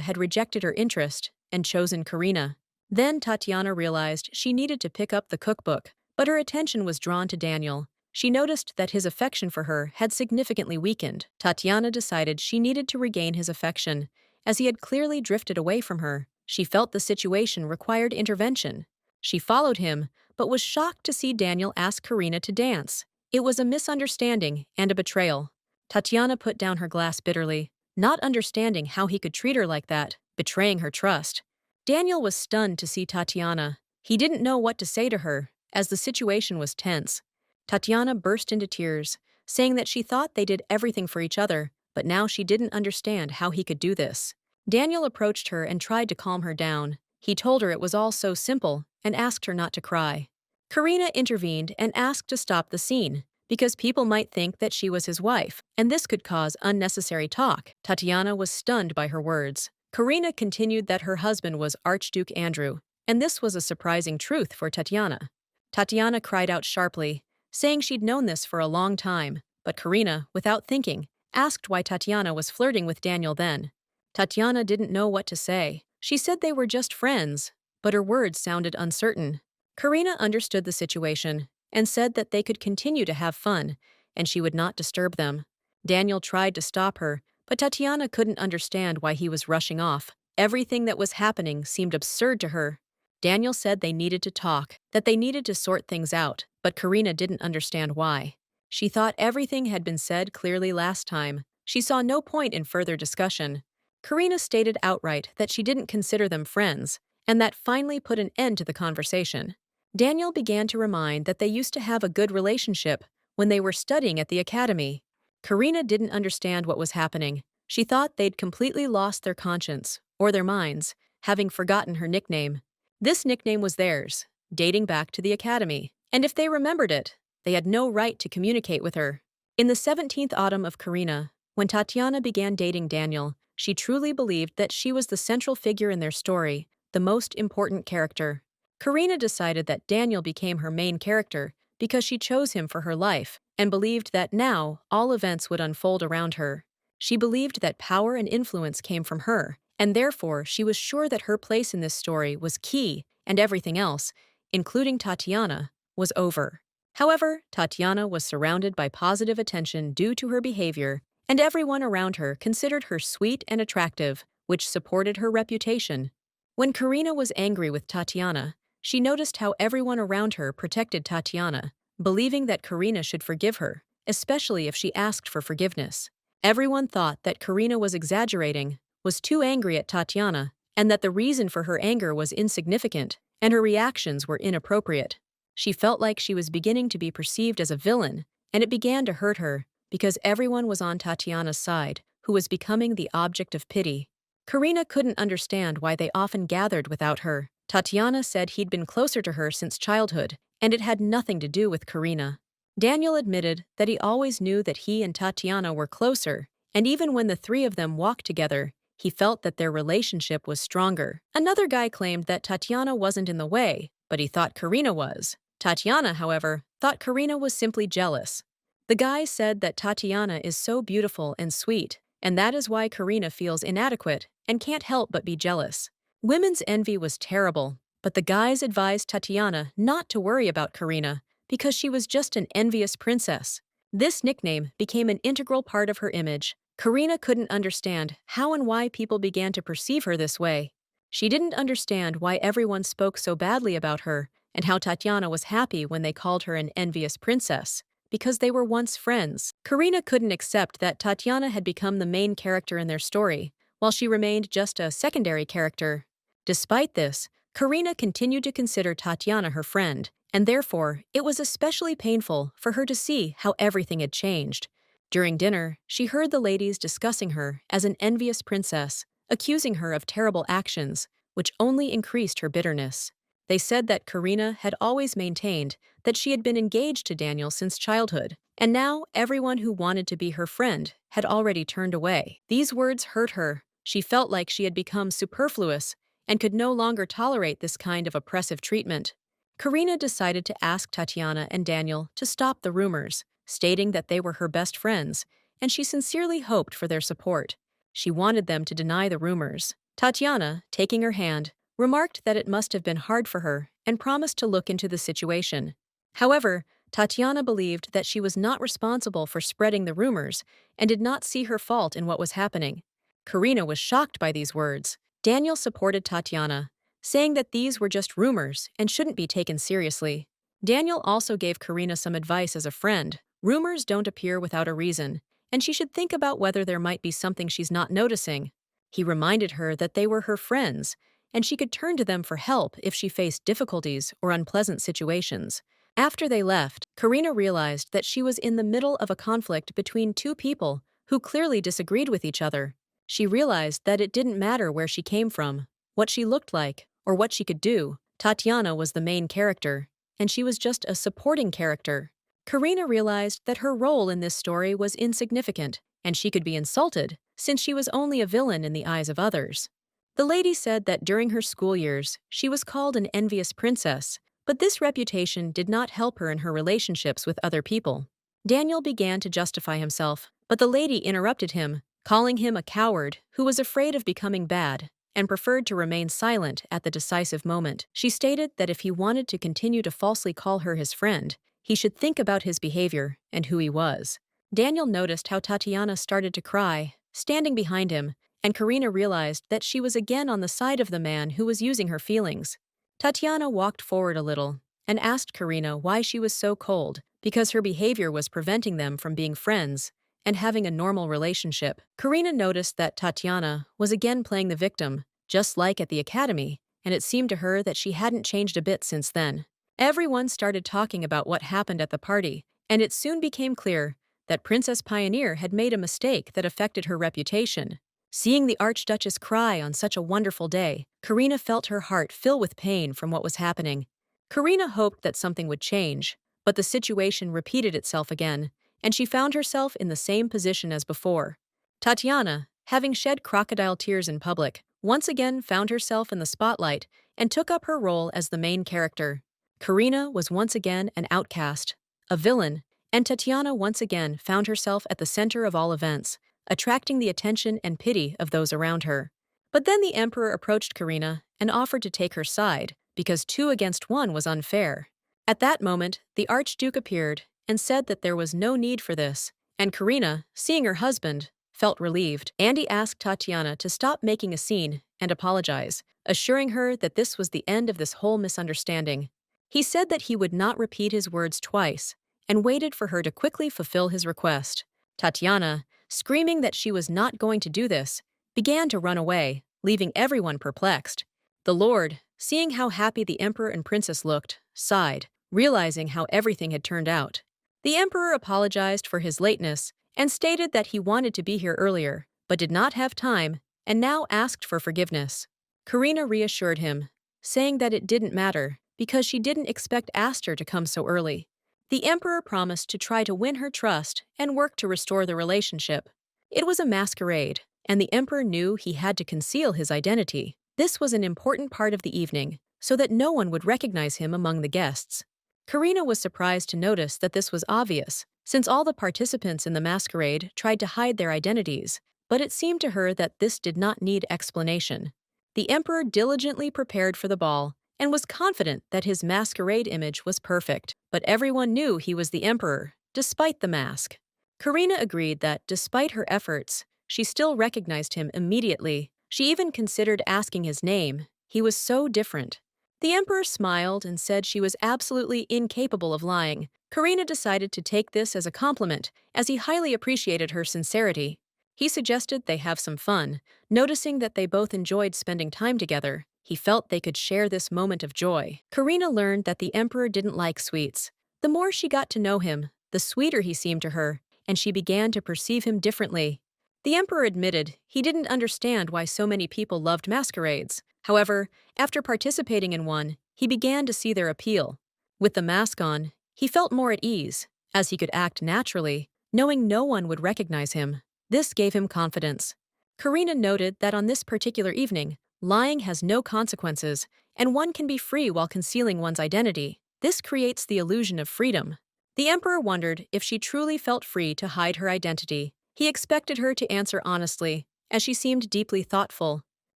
had rejected her interest and chosen Karina. Then Tatiana realized she needed to pick up the cookbook, but her attention was drawn to Daniel. She noticed that his affection for her had significantly weakened. Tatiana decided she needed to regain his affection, as he had clearly drifted away from her. She felt the situation required intervention. She followed him, but was shocked to see Daniel ask Karina to dance. It was a misunderstanding and a betrayal. Tatiana put down her glass bitterly, not understanding how he could treat her like that, betraying her trust. Daniel was stunned to see Tatiana. He didn't know what to say to her, as the situation was tense. Tatiana burst into tears, saying that she thought they did everything for each other, but now she didn't understand how he could do this. Daniel approached her and tried to calm her down. He told her it was all so simple and asked her not to cry. Karina intervened and asked to stop the scene, because people might think that she was his wife, and this could cause unnecessary talk. Tatiana was stunned by her words. Karina continued that her husband was Archduke Andrew, and this was a surprising truth for Tatiana. Tatiana cried out sharply, saying she'd known this for a long time, but Karina, without thinking, asked why Tatiana was flirting with Daniel then. Tatiana didn't know what to say. She said they were just friends, but her words sounded uncertain. Karina understood the situation and said that they could continue to have fun, and she would not disturb them. Daniel tried to stop her, but Tatiana couldn't understand why he was rushing off. Everything that was happening seemed absurd to her. Daniel said they needed to talk, that they needed to sort things out, but Karina didn't understand why. She thought everything had been said clearly last time. She saw no point in further discussion. Karina stated outright that she didn't consider them friends, and that finally put an end to the conversation. Daniel began to remind that they used to have a good relationship when they were studying at the academy. Karina didn't understand what was happening. She thought they'd completely lost their conscience, or their minds, having forgotten her nickname. This nickname was theirs, dating back to the academy, and if they remembered it, they had no right to communicate with her. In the 17th autumn of Karina, when Tatiana began dating Daniel, she truly believed that she was the central figure in their story, the most important character. Karina decided that Daniel became her main character because she chose him for her life and believed that now all events would unfold around her. She believed that power and influence came from her, and therefore she was sure that her place in this story was key and everything else, including Tatiana, was over. However, Tatiana was surrounded by positive attention due to her behavior, and everyone around her considered her sweet and attractive, which supported her reputation. When Karina was angry with Tatiana, she noticed how everyone around her protected Tatiana, believing that Karina should forgive her, especially if she asked for forgiveness. Everyone thought that Karina was exaggerating, was too angry at Tatiana, and that the reason for her anger was insignificant, and her reactions were inappropriate. She felt like she was beginning to be perceived as a villain, and it began to hurt her, because everyone was on Tatiana's side, who was becoming the object of pity. Karina couldn't understand why they often gathered without her. Tatiana said he'd been closer to her since childhood, and it had nothing to do with Karina. Daniel admitted that he always knew that he and Tatiana were closer, and even when the three of them walked together, he felt that their relationship was stronger. Another guy claimed that Tatiana wasn't in the way, but he thought Karina was. Tatiana, however, thought Karina was simply jealous. The guy said that Tatiana is so beautiful and sweet, and that is why Karina feels inadequate and can't help but be jealous. Women's envy was terrible, but the guys advised Tatiana not to worry about Karina because she was just an envious princess. This nickname became an integral part of her image. Karina couldn't understand how and why people began to perceive her this way. She didn't understand why everyone spoke so badly about her and how Tatiana was happy when they called her an envious princess, because they were once friends. Karina couldn't accept that Tatiana had become the main character in their story, while she remained just a secondary character. Despite this, Karina continued to consider Tatiana her friend, and therefore it was especially painful for her to see how everything had changed. During dinner, she heard the ladies discussing her as an envious princess, accusing her of terrible actions, which only increased her bitterness. They said that Karina had always maintained that she had been engaged to Daniel since childhood, and now everyone who wanted to be her friend had already turned away. These words hurt her. She felt like she had become superfluous and could no longer tolerate this kind of oppressive treatment. Karina decided to ask Tatiana and Daniel to stop the rumors, stating that they were her best friends, and she sincerely hoped for their support. She wanted them to deny the rumors. Tatiana, taking her hand, remarked that it must have been hard for her and promised to look into the situation. However, Tatiana believed that she was not responsible for spreading the rumors and did not see her fault in what was happening. Karina was shocked by these words. Daniel supported Tatiana, saying that these were just rumors and shouldn't be taken seriously. Daniel also gave Karina some advice as a friend. Rumors don't appear without a reason, and she should think about whether there might be something she's not noticing. He reminded her that they were her friends, and she could turn to them for help if she faced difficulties or unpleasant situations. After they left, Karina realized that she was in the middle of a conflict between two people who clearly disagreed with each other. She realized that it didn't matter where she came from, what she looked like, or what she could do. Tatiana was the main character, and she was just a supporting character. Karina realized that her role in this story was insignificant, and she could be insulted, since she was only a villain in the eyes of others. The lady said that during her school years, she was called an envious princess, but this reputation did not help her in her relationships with other people. Daniel began to justify himself, but the lady interrupted him, calling him a coward who was afraid of becoming bad and preferred to remain silent at the decisive moment. She stated that if he wanted to continue to falsely call her his friend, he should think about his behavior and who he was. Daniel noticed how Tatiana started to cry, standing behind him, and Karina realized that she was again on the side of the man who was using her feelings. Tatiana walked forward a little and asked Karina why she was so cold, because her behavior was preventing them from being friends and having a normal relationship. Karina noticed that Tatiana was again playing the victim, just like at the academy, and it seemed to her that she hadn't changed a bit since then. Everyone started talking about what happened at the party, and it soon became clear that Princess Pioneer had made a mistake that affected her reputation. Seeing the Archduchess cry on such a wonderful day, Karina felt her heart fill with pain from what was happening. Karina hoped that something would change, but the situation repeated itself again, and she found herself in the same position as before. Tatiana, having shed crocodile tears in public, once again found herself in the spotlight and took up her role as the main character. Karina was once again an outcast, a villain, and Tatiana once again found herself at the center of all events, attracting the attention and pity of those around her. But then the Emperor approached Karina and offered to take her side, because 2 against 1 was unfair. At that moment, the Archduke appeared and said that there was no need for this, and Karina, seeing her husband, felt relieved. Andy asked Tatiana to stop making a scene and apologize, assuring her that this was the end of this whole misunderstanding. He said that he would not repeat his words twice, and waited for her to quickly fulfill his request. Tatiana, screaming that she was not going to do this, began to run away, leaving everyone perplexed. The Lord, seeing how happy the Emperor and Princess looked, sighed, realizing how everything had turned out. The Emperor apologized for his lateness and stated that he wanted to be here earlier, but did not have time, and now asked for forgiveness. Karina reassured him, saying that it didn't matter, because she didn't expect Aster to come so early. The Emperor promised to try to win her trust and work to restore the relationship. It was a masquerade, and the Emperor knew he had to conceal his identity. This was an important part of the evening, so that no one would recognize him among the guests. Karina was surprised to notice that this was obvious, since all the participants in the masquerade tried to hide their identities, but it seemed to her that this did not need explanation. The Emperor diligently prepared for the ball and was confident that his masquerade image was perfect, but everyone knew he was the Emperor, despite the mask. Karina agreed that, despite her efforts, she still recognized him immediately. She even considered asking his name. He was so different. The Emperor smiled and said she was absolutely incapable of lying. Karina decided to take this as a compliment, as he highly appreciated her sincerity. He suggested they have some fun, noticing that they both enjoyed spending time together. He felt they could share this moment of joy. Karina learned that the emperor didn't like sweets. The more she got to know him, the sweeter he seemed to her, and she began to perceive him differently. The emperor admitted he didn't understand why so many people loved masquerades. However, after participating in one, he began to see their appeal. With the mask on, he felt more at ease, as he could act naturally, knowing no one would recognize him. This gave him confidence. Karina noted that on this particular evening, lying has no consequences, and one can be free while concealing one's identity. This creates the illusion of freedom. The emperor wondered if she truly felt free to hide her identity. He expected her to answer honestly, as she seemed deeply thoughtful.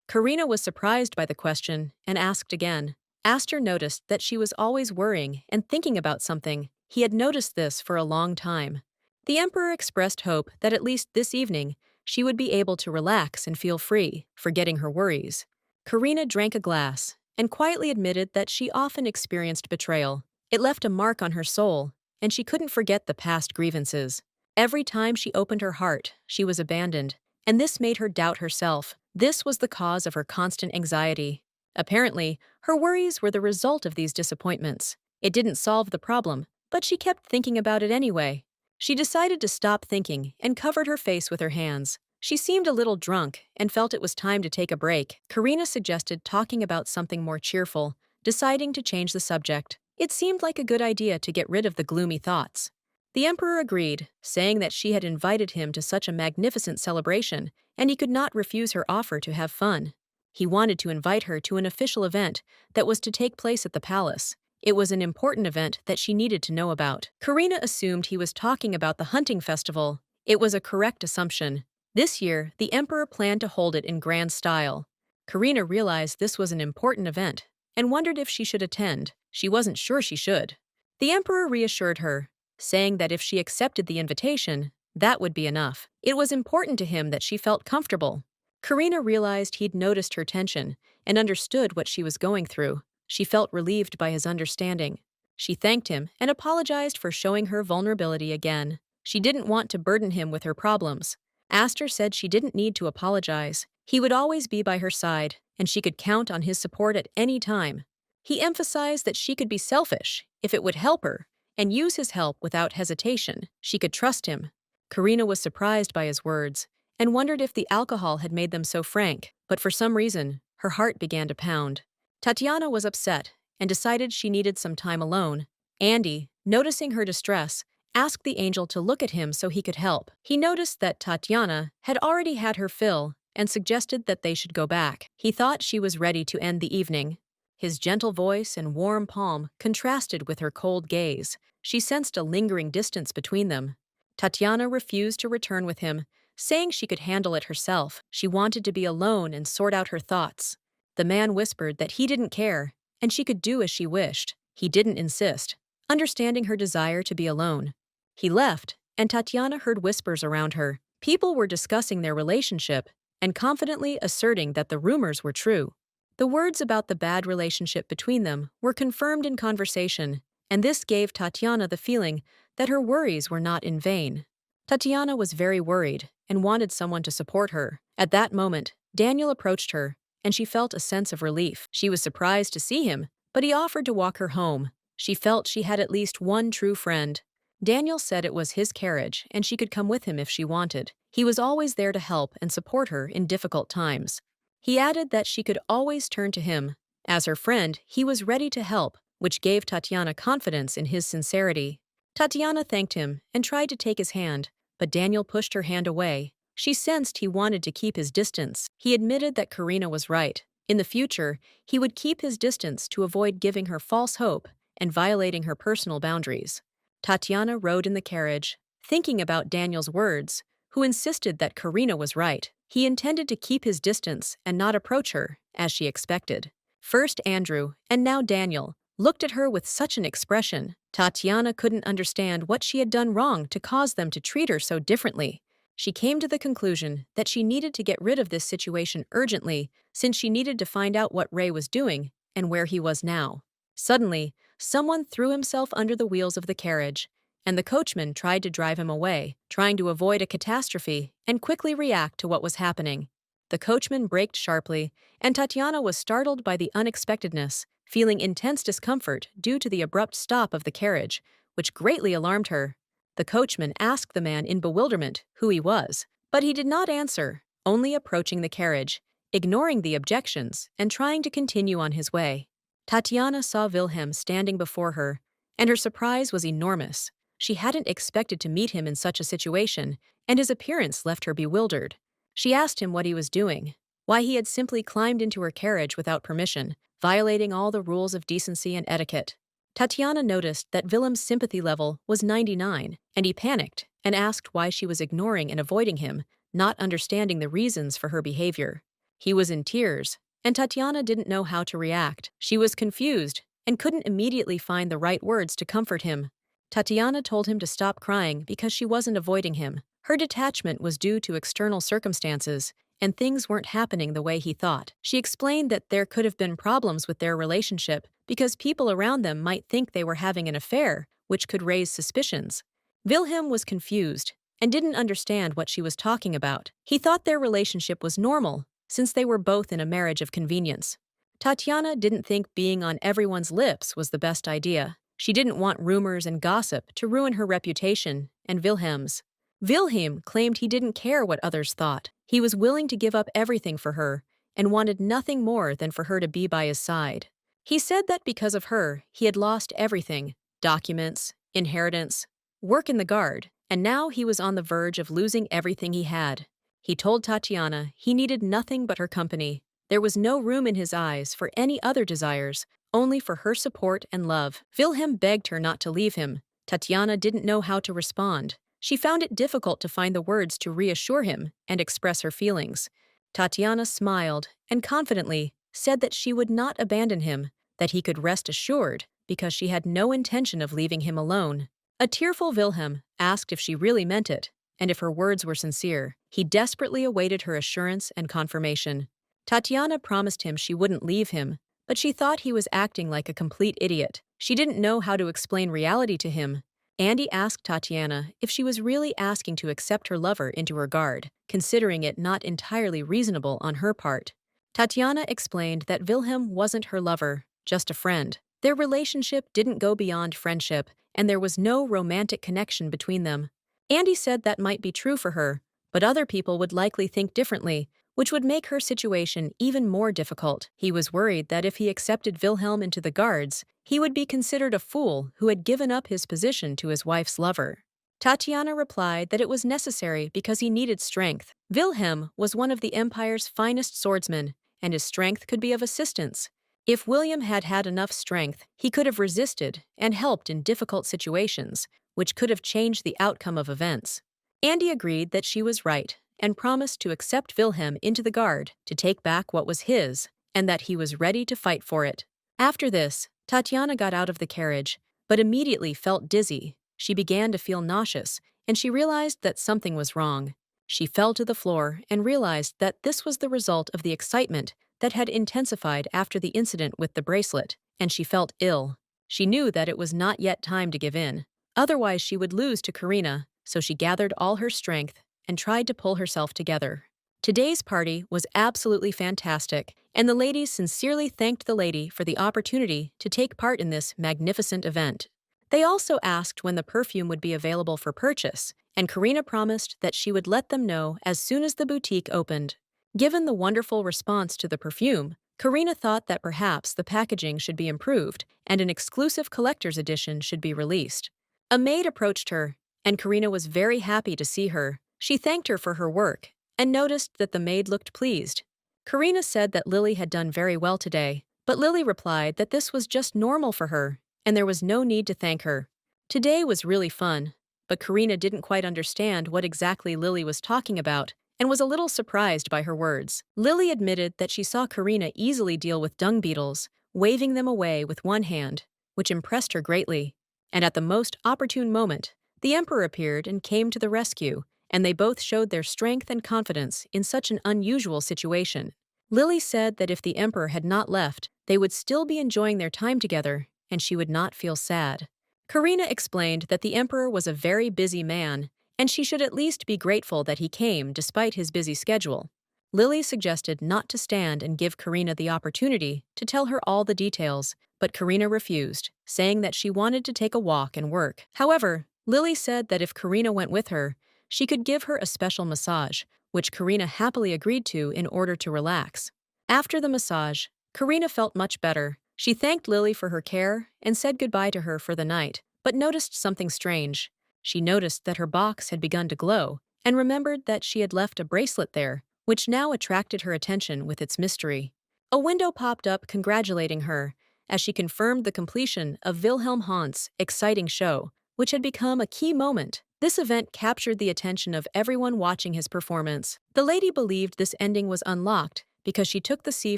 Karina was surprised by the question and asked again. Astor noticed that she was always worrying and thinking about something. He had noticed this for a long time. The emperor expressed hope that at least this evening, she would be able to relax and feel free, forgetting her worries. Karina drank a glass and quietly admitted that she often experienced betrayal. It left a mark on her soul, and she couldn't forget the past grievances. Every time she opened her heart, she was abandoned, and this made her doubt herself. This was the cause of her constant anxiety. Apparently, her worries were the result of these disappointments. It didn't solve the problem, but she kept thinking about it anyway. She decided to stop thinking and covered her face with her hands. She seemed a little drunk and felt it was time to take a break. Karina suggested talking about something more cheerful, deciding to change the subject. It seemed like a good idea to get rid of the gloomy thoughts. The emperor agreed, saying that she had invited him to such a magnificent celebration, and he could not refuse her offer to have fun. He wanted to invite her to an official event that was to take place at the palace. It was an important event that she needed to know about. Karina assumed he was talking about the hunting festival. It was a correct assumption. This year, the emperor planned to hold it in grand style. Karina realized this was an important event and wondered if she should attend. She wasn't sure she should. The emperor reassured her, saying that if she accepted the invitation, that would be enough. It was important to him that she felt comfortable. Karina realized he'd noticed her tension and understood what she was going through. She felt relieved by his understanding. She thanked him and apologized for showing her vulnerability again. She didn't want to burden him with her problems. Astor said she didn't need to apologize. He would always be by her side, and she could count on his support at any time. He emphasized that she could be selfish if it would help her, and use his help without hesitation. She could trust him. Karina was surprised by his words and wondered if the alcohol had made them so frank, but for some reason, her heart began to pound. Tatiana was upset and decided she needed some time alone. Andy, noticing her distress, asked the angel to look at him so he could help. He noticed that Tatiana had already had her fill and suggested that they should go back. He thought she was ready to end the evening. His gentle voice and warm palm contrasted with her cold gaze. She sensed a lingering distance between them. Tatiana refused to return with him, saying she could handle it herself. She wanted to be alone and sort out her thoughts. The man whispered that he didn't care, and she could do as she wished. He didn't insist, understanding her desire to be alone. He left, and Tatiana heard whispers around her. People were discussing their relationship and confidently asserting that the rumors were true. The words about the bad relationship between them were confirmed in conversation, and this gave Tatiana the feeling that her worries were not in vain. Tatiana was very worried and wanted someone to support her. At that moment, Daniel approached her, and she felt a sense of relief. She was surprised to see him, but he offered to walk her home. She felt she had at least one true friend. Daniel said it was his carriage and she could come with him if she wanted. He was always there to help and support her in difficult times. He added that she could always turn to him. As her friend, he was ready to help, which gave Tatiana confidence in his sincerity. Tatiana thanked him and tried to take his hand, but Daniel pushed her hand away. She sensed he wanted to keep his distance. He admitted that Karina was right. In the future, he would keep his distance to avoid giving her false hope and violating her personal boundaries. Tatiana rode in the carriage, thinking about Daniel's words, who insisted that Karina was right. He intended to keep his distance and not approach her, as she expected. First Andrew, and now Daniel, looked at her with such an expression. Tatiana couldn't understand what she had done wrong to cause them to treat her so differently. She came to the conclusion that she needed to get rid of this situation urgently, since she needed to find out what Ray was doing and where he was now. Suddenly, someone threw himself under the wheels of the carriage, and the coachman tried to drive him away, trying to avoid a catastrophe and quickly react to what was happening. The coachman braked sharply, and Tatiana was startled by the unexpectedness, feeling intense discomfort due to the abrupt stop of the carriage, which greatly alarmed her. The coachman asked the man in bewilderment who he was, but he did not answer, only approaching the carriage, ignoring the objections and trying to continue on his way. Tatiana saw Wilhelm standing before her, and her surprise was enormous. She hadn't expected to meet him in such a situation, and his appearance left her bewildered. She asked him what he was doing, why he had simply climbed into her carriage without permission, violating all the rules of decency and etiquette. Tatiana noticed that Willem's sympathy level was 99, and he panicked and asked why she was ignoring and avoiding him, not understanding the reasons for her behavior. He was in tears, and Tatiana didn't know how to react. She was confused and couldn't immediately find the right words to comfort him. Tatiana told him to stop crying because she wasn't avoiding him. Her detachment was due to external circumstances, and things weren't happening the way he thought. She explained that there could have been problems with their relationship because people around them might think they were having an affair, which could raise suspicions. Wilhelm was confused and didn't understand what she was talking about. He thought their relationship was normal, since they were both in a marriage of convenience. Tatiana didn't think being on everyone's lips was the best idea. She didn't want rumors and gossip to ruin her reputation and Wilhelm's. Wilhelm claimed he didn't care what others thought. He was willing to give up everything for her and wanted nothing more than for her to be by his side. He said that because of her, he had lost everything: documents, inheritance, work in the guard, and now he was on the verge of losing everything he had. He told Tatiana he needed nothing but her company. There was no room in his eyes for any other desires, only for her support and love. Wilhelm begged her not to leave him. Tatiana didn't know how to respond. She found it difficult to find the words to reassure him and express her feelings. Tatiana smiled and confidently said that she would not abandon him, that he could rest assured because she had no intention of leaving him alone. A tearful Wilhelm asked if she really meant it, and if her words were sincere. He desperately awaited her assurance and confirmation. Tatiana promised him she wouldn't leave him, but she thought he was acting like a complete idiot. She didn't know how to explain reality to him. Andy asked Tatiana if she was really asking to accept her lover into her guard, considering it not entirely reasonable on her part. Tatiana explained that Wilhelm wasn't her lover, just a friend. Their relationship didn't go beyond friendship, and there was no romantic connection between them. Andy said that might be true for her, but other people would likely think differently, which would make her situation even more difficult. He was worried that if he accepted Wilhelm into the guards, he would be considered a fool who had given up his position to his wife's lover. Tatiana replied that it was necessary because he needed strength. Wilhelm was one of the Empire's finest swordsmen, and his strength could be of assistance. If William had had enough strength, he could have resisted and helped in difficult situations, which could have changed the outcome of events. Andy agreed that she was right and promised to accept Wilhelm into the guard to take back what was his, and that he was ready to fight for it. After this, Tatiana got out of the carriage, but immediately felt dizzy. She began to feel nauseous, and she realized that something was wrong. She fell to the floor and realized that this was the result of the excitement that had intensified after the incident with the bracelet, and she felt ill. She knew that it was not yet time to give in. Otherwise, she would lose to Karina, so she gathered all her strength and tried to pull herself together. Today's party was absolutely fantastic, and the ladies sincerely thanked the lady for the opportunity to take part in this magnificent event. They also asked when the perfume would be available for purchase, and Karina promised that she would let them know as soon as the boutique opened. Given the wonderful response to the perfume, Karina thought that perhaps the packaging should be improved and an exclusive collector's edition should be released. A maid approached her, and Karina was very happy to see her. She thanked her for her work and noticed that the maid looked pleased. Karina said that Lily had done very well today, but Lily replied that this was just normal for her and there was no need to thank her. Today was really fun, but Karina didn't quite understand what exactly Lily was talking about and was a little surprised by her words. Lily admitted that she saw Karina easily deal with dung beetles, waving them away with one hand, which impressed her greatly. And at the most opportune moment, the Emperor appeared and came to the rescue, and they both showed their strength and confidence in such an unusual situation. Lily said that if the Emperor had not left, they would still be enjoying their time together, and she would not feel sad. Karina explained that the Emperor was a very busy man, and she should at least be grateful that he came despite his busy schedule. Lily suggested not to stand and give Karina the opportunity to tell her all the details, but Karina refused, saying that she wanted to take a walk and work. However, Lily said that if Karina went with her, she could give her a special massage, which Karina happily agreed to in order to relax. After the massage, Karina felt much better. She thanked Lily for her care and said goodbye to her for the night, but noticed something strange. She noticed that her box had begun to glow and remembered that she had left a bracelet there, which now attracted her attention with its mystery. A window popped up congratulating her as she confirmed the completion of Wilhelm Haunt's exciting show, which had become a key moment. This event captured the attention of everyone watching his performance. The lady believed this ending was unlocked because she took the C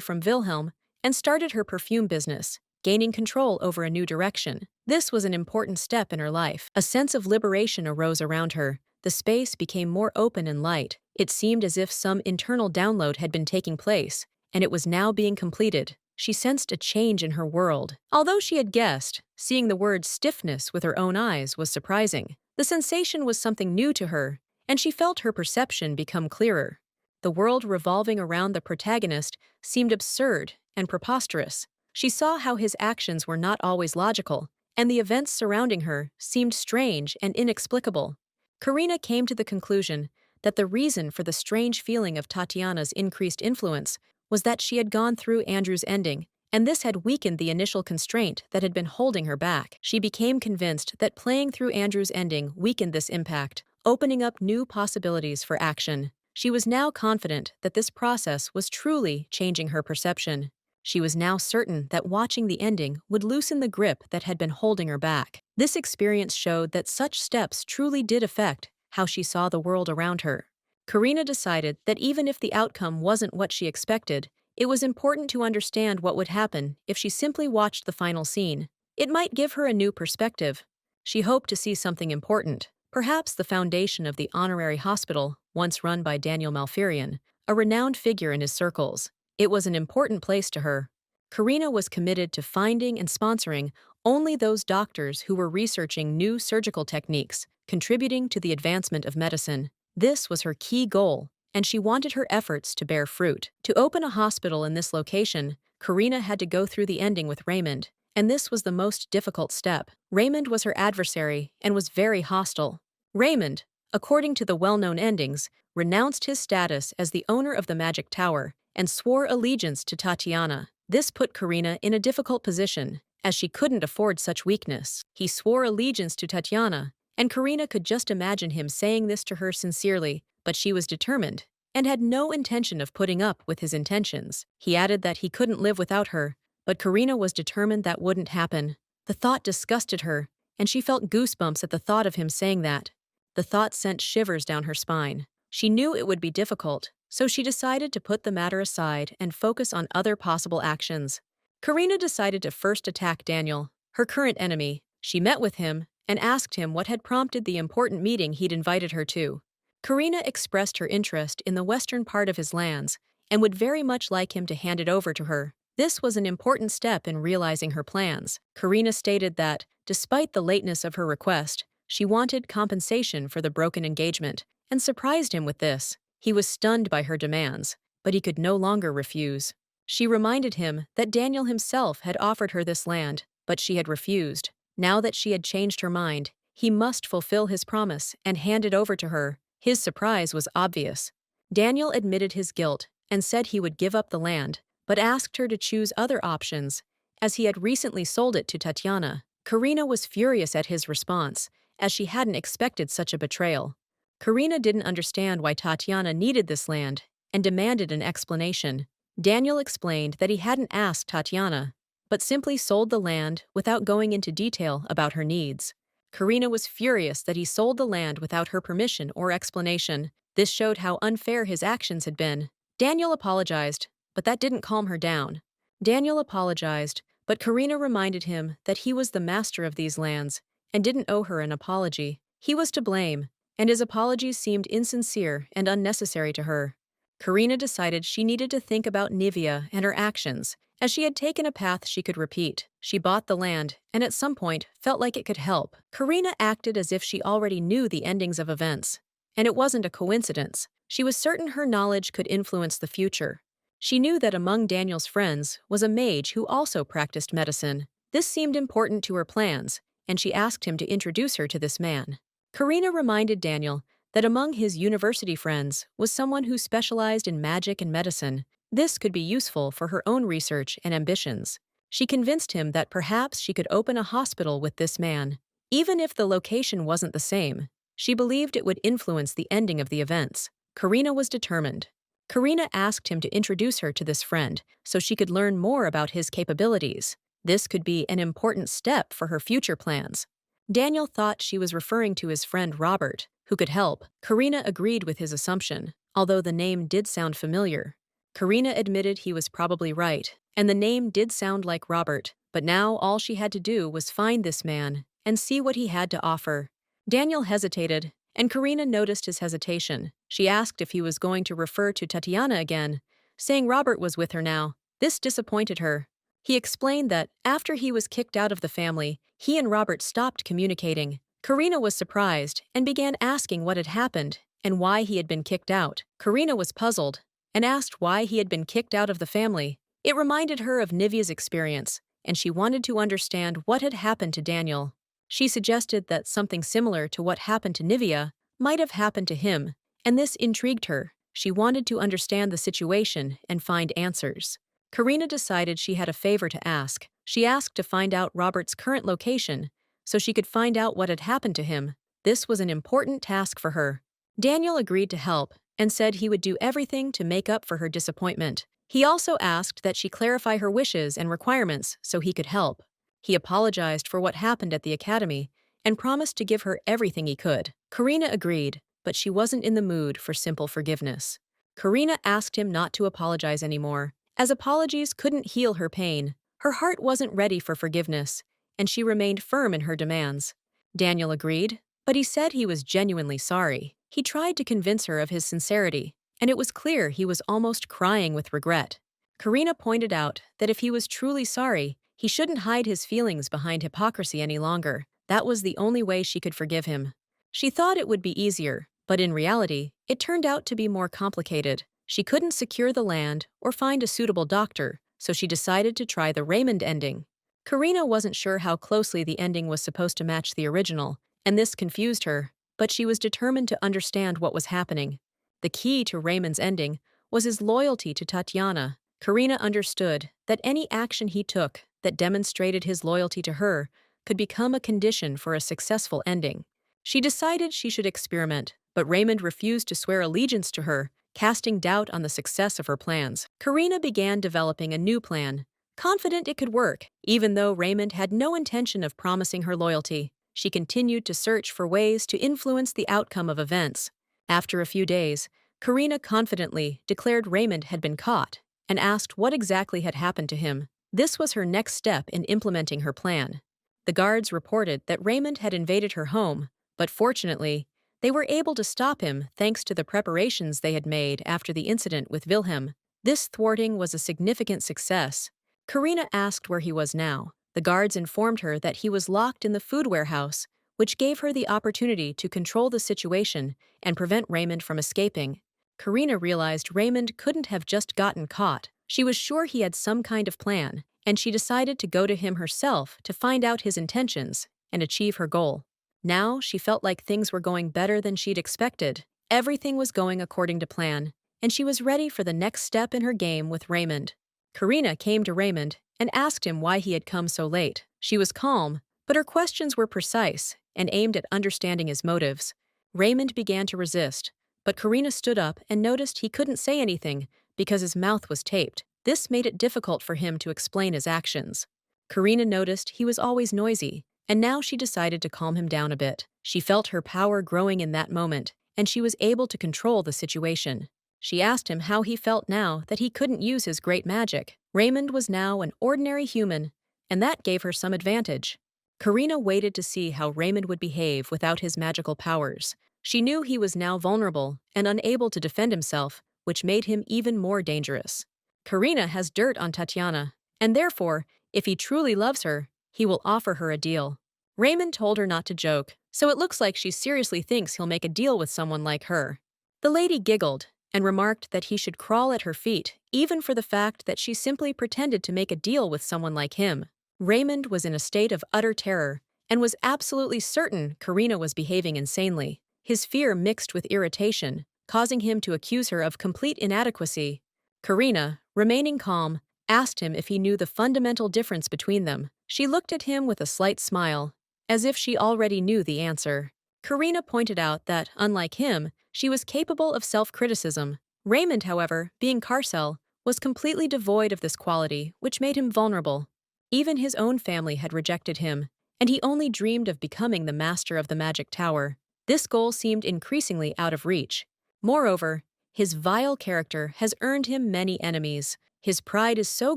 from Wilhelm and started her perfume business, gaining control over a new direction. This was an important step in her life. A sense of liberation arose around her. The space became more open and light. It seemed as if some internal download had been taking place, and it was now being completed. She sensed a change in her world. Although she had guessed, seeing the word stiffness with her own eyes was surprising. The sensation was something new to her, and she felt her perception become clearer. The world revolving around the protagonist seemed absurd and preposterous. She saw how his actions were not always logical, and the events surrounding her seemed strange and inexplicable. Karina came to the conclusion that the reason for the strange feeling of Tatiana's increased influence was that she had gone through Andrew's ending, and this had weakened the initial constraint that had been holding her back. She became convinced that playing through Andrew's ending weakened this impact, opening up new possibilities for action. She was now confident that this process was truly changing her perception. She was now certain that watching the ending would loosen the grip that had been holding her back. This experience showed that such steps truly did affect how she saw the world around her. Karina decided that even if the outcome wasn't what she expected, it was important to understand what would happen if she simply watched the final scene. It might give her a new perspective. She hoped to see something important, perhaps the foundation of the honorary hospital, once run by Daniel Malfurion, a renowned figure in his circles. It was an important place to her. Karina was committed to finding and sponsoring only those doctors who were researching new surgical techniques, contributing to the advancement of medicine. This was her key goal, and she wanted her efforts to bear fruit. To open a hospital in this location, Karina had to go through the ending with Raymond, and this was the most difficult step. Raymond was her adversary and was very hostile. Raymond, according to the well-known endings, renounced his status as the owner of the Magic Tower and swore allegiance to Tatiana. This put Karina in a difficult position, as she couldn't afford such weakness. He swore allegiance to Tatiana, and Karina could just imagine him saying this to her sincerely, but she was determined and had no intention of putting up with his intentions. He added that he couldn't live without her, but Karina was determined that wouldn't happen. The thought disgusted her, and she felt goosebumps at the thought of him saying that. The thought sent shivers down her spine. She knew it would be difficult, so she decided to put the matter aside and focus on other possible actions. Karina decided to first attack Daniel, her current enemy. She met with him and asked him what had prompted the important meeting he'd invited her to. Karina expressed her interest in the western part of his lands and would very much like him to hand it over to her. This was an important step in realizing her plans. Karina stated that, despite the lateness of her request, she wanted compensation for the broken engagement and surprised him with this. He was stunned by her demands, but he could no longer refuse. She reminded him that Daniel himself had offered her this land, but she had refused. Now that she had changed her mind, he must fulfill his promise and hand it over to her. His surprise was obvious. Daniel admitted his guilt and said he would give up the land, but asked her to choose other options, as he had recently sold it to Tatiana. Karina was furious at his response, as she hadn't expected such a betrayal. Karina didn't understand why Tatiana needed this land and demanded an explanation. Daniel explained that he hadn't asked Tatiana, but simply sold the land without going into detail about her needs. Karina was furious that he sold the land without her permission or explanation. This showed how unfair his actions had been. Daniel apologized, but that didn't calm her down. Daniel apologized, but Karina reminded him that he was the master of these lands and didn't owe her an apology. He was to blame, and his apologies seemed insincere and unnecessary to her. Karina decided she needed to think about Nivea and her actions, as she had taken a path she could repeat. She bought the land, and at some point felt like it could help. Karina acted as if she already knew the endings of events, and it wasn't a coincidence. She was certain her knowledge could influence the future. She knew that among Daniel's friends was a mage who also practiced medicine. This seemed important to her plans, and she asked him to introduce her to this man. Karina reminded Daniel that among his university friends was someone who specialized in magic and medicine. This could be useful for her own research and ambitions. She convinced him that perhaps she could open a hospital with this man. Even if the location wasn't the same, she believed it would influence the ending of the events. Karina was determined. Karina asked him to introduce her to this friend so she could learn more about his capabilities. This could be an important step for her future plans. Daniel thought she was referring to his friend Robert, who could help. Karina agreed with his assumption, although the name did sound familiar. Karina admitted he was probably right, and the name did sound like Robert, but now all she had to do was find this man and see what he had to offer. Daniel hesitated, and Karina noticed his hesitation. She asked if he was going to refer to Tatiana again, saying Robert was with her now. This disappointed her. He explained that, after he was kicked out of the family, he and Robert stopped communicating. Karina was surprised and began asking what had happened and why he had been kicked out. Karina was puzzled and asked why he had been kicked out of the family. It reminded her of Nivea's experience, and she wanted to understand what had happened to Daniel. She suggested that something similar to what happened to Nivea might have happened to him, and this intrigued her. She wanted to understand the situation and find answers. Karina decided she had a favor to ask. She asked to find out Robert's current location so she could find out what had happened to him. This was an important task for her. Daniel agreed to help and said he would do everything to make up for her disappointment. He also asked that she clarify her wishes and requirements so he could help. He apologized for what happened at the academy and promised to give her everything he could. Karina agreed, but she wasn't in the mood for simple forgiveness. Karina asked him not to apologize anymore, as apologies couldn't heal her pain. Her heart wasn't ready for forgiveness, and she remained firm in her demands. Daniel agreed, but he said he was genuinely sorry. He tried to convince her of his sincerity, and it was clear he was almost crying with regret. Karina pointed out that if he was truly sorry, he shouldn't hide his feelings behind hypocrisy any longer. That was the only way she could forgive him. She thought it would be easier, but in reality, it turned out to be more complicated. She couldn't secure the land or find a suitable doctor, so she decided to try the Raymond ending. Karina wasn't sure how closely the ending was supposed to match the original, and this confused her, but she was determined to understand what was happening. The key to Raymond's ending was his loyalty to Tatiana. Karina understood that any action he took that demonstrated his loyalty to her could become a condition for a successful ending. She decided she should experiment, but Raymond refused to swear allegiance to her, casting doubt on the success of her plans. Karina began developing a new plan, confident it could work. Even though Raymond had no intention of promising her loyalty, she continued to search for ways to influence the outcome of events. After a few days, Karina confidently declared Raymond had been caught and asked what exactly had happened to him. This was her next step in implementing her plan. The guards reported that Raymond had invaded her home, but fortunately, they were able to stop him thanks to the preparations they had made after the incident with Wilhelm. This thwarting was a significant success. Karina asked where he was now. The guards informed her that he was locked in the food warehouse, which gave her the opportunity to control the situation and prevent Raymond from escaping. Karina realized Raymond couldn't have just gotten caught. She was sure he had some kind of plan, and she decided to go to him herself to find out his intentions and achieve her goal. Now she felt like things were going better than she'd expected. Everything was going according to plan, and she was ready for the next step in her game with Raymond. Karina came to Raymond and asked him why he had come so late. She was calm, but her questions were precise and aimed at understanding his motives. Raymond began to resist, but Karina stood up and noticed he couldn't say anything because his mouth was taped. This made it difficult for him to explain his actions. Karina noticed he was always noisy, and now she decided to calm him down a bit. She felt her power growing in that moment, and she was able to control the situation. She asked him how he felt now that he couldn't use his great magic. Raymond was now an ordinary human, and that gave her some advantage. Karina waited to see how Raymond would behave without his magical powers. She knew he was now vulnerable and unable to defend himself, which made him even more dangerous. Karina has dirt on Tatiana, and therefore, if he truly loves her, he will offer her a deal. Raymond told her not to joke, so it looks like she seriously thinks he'll make a deal with someone like her. The lady giggled and remarked that he should crawl at her feet, even for the fact that she simply pretended to make a deal with someone like him. Raymond was in a state of utter terror and was absolutely certain Karina was behaving insanely. His fear mixed with irritation, causing him to accuse her of complete inadequacy. Karina, remaining calm, asked him if he knew the fundamental difference between them. She looked at him with a slight smile, as if she already knew the answer. Karina pointed out that, unlike him, she was capable of self-criticism. Raymond, however, being Carcel, was completely devoid of this quality, which made him vulnerable. Even his own family had rejected him, and he only dreamed of becoming the master of the magic tower. This goal seemed increasingly out of reach. Moreover, his vile character has earned him many enemies. His pride is so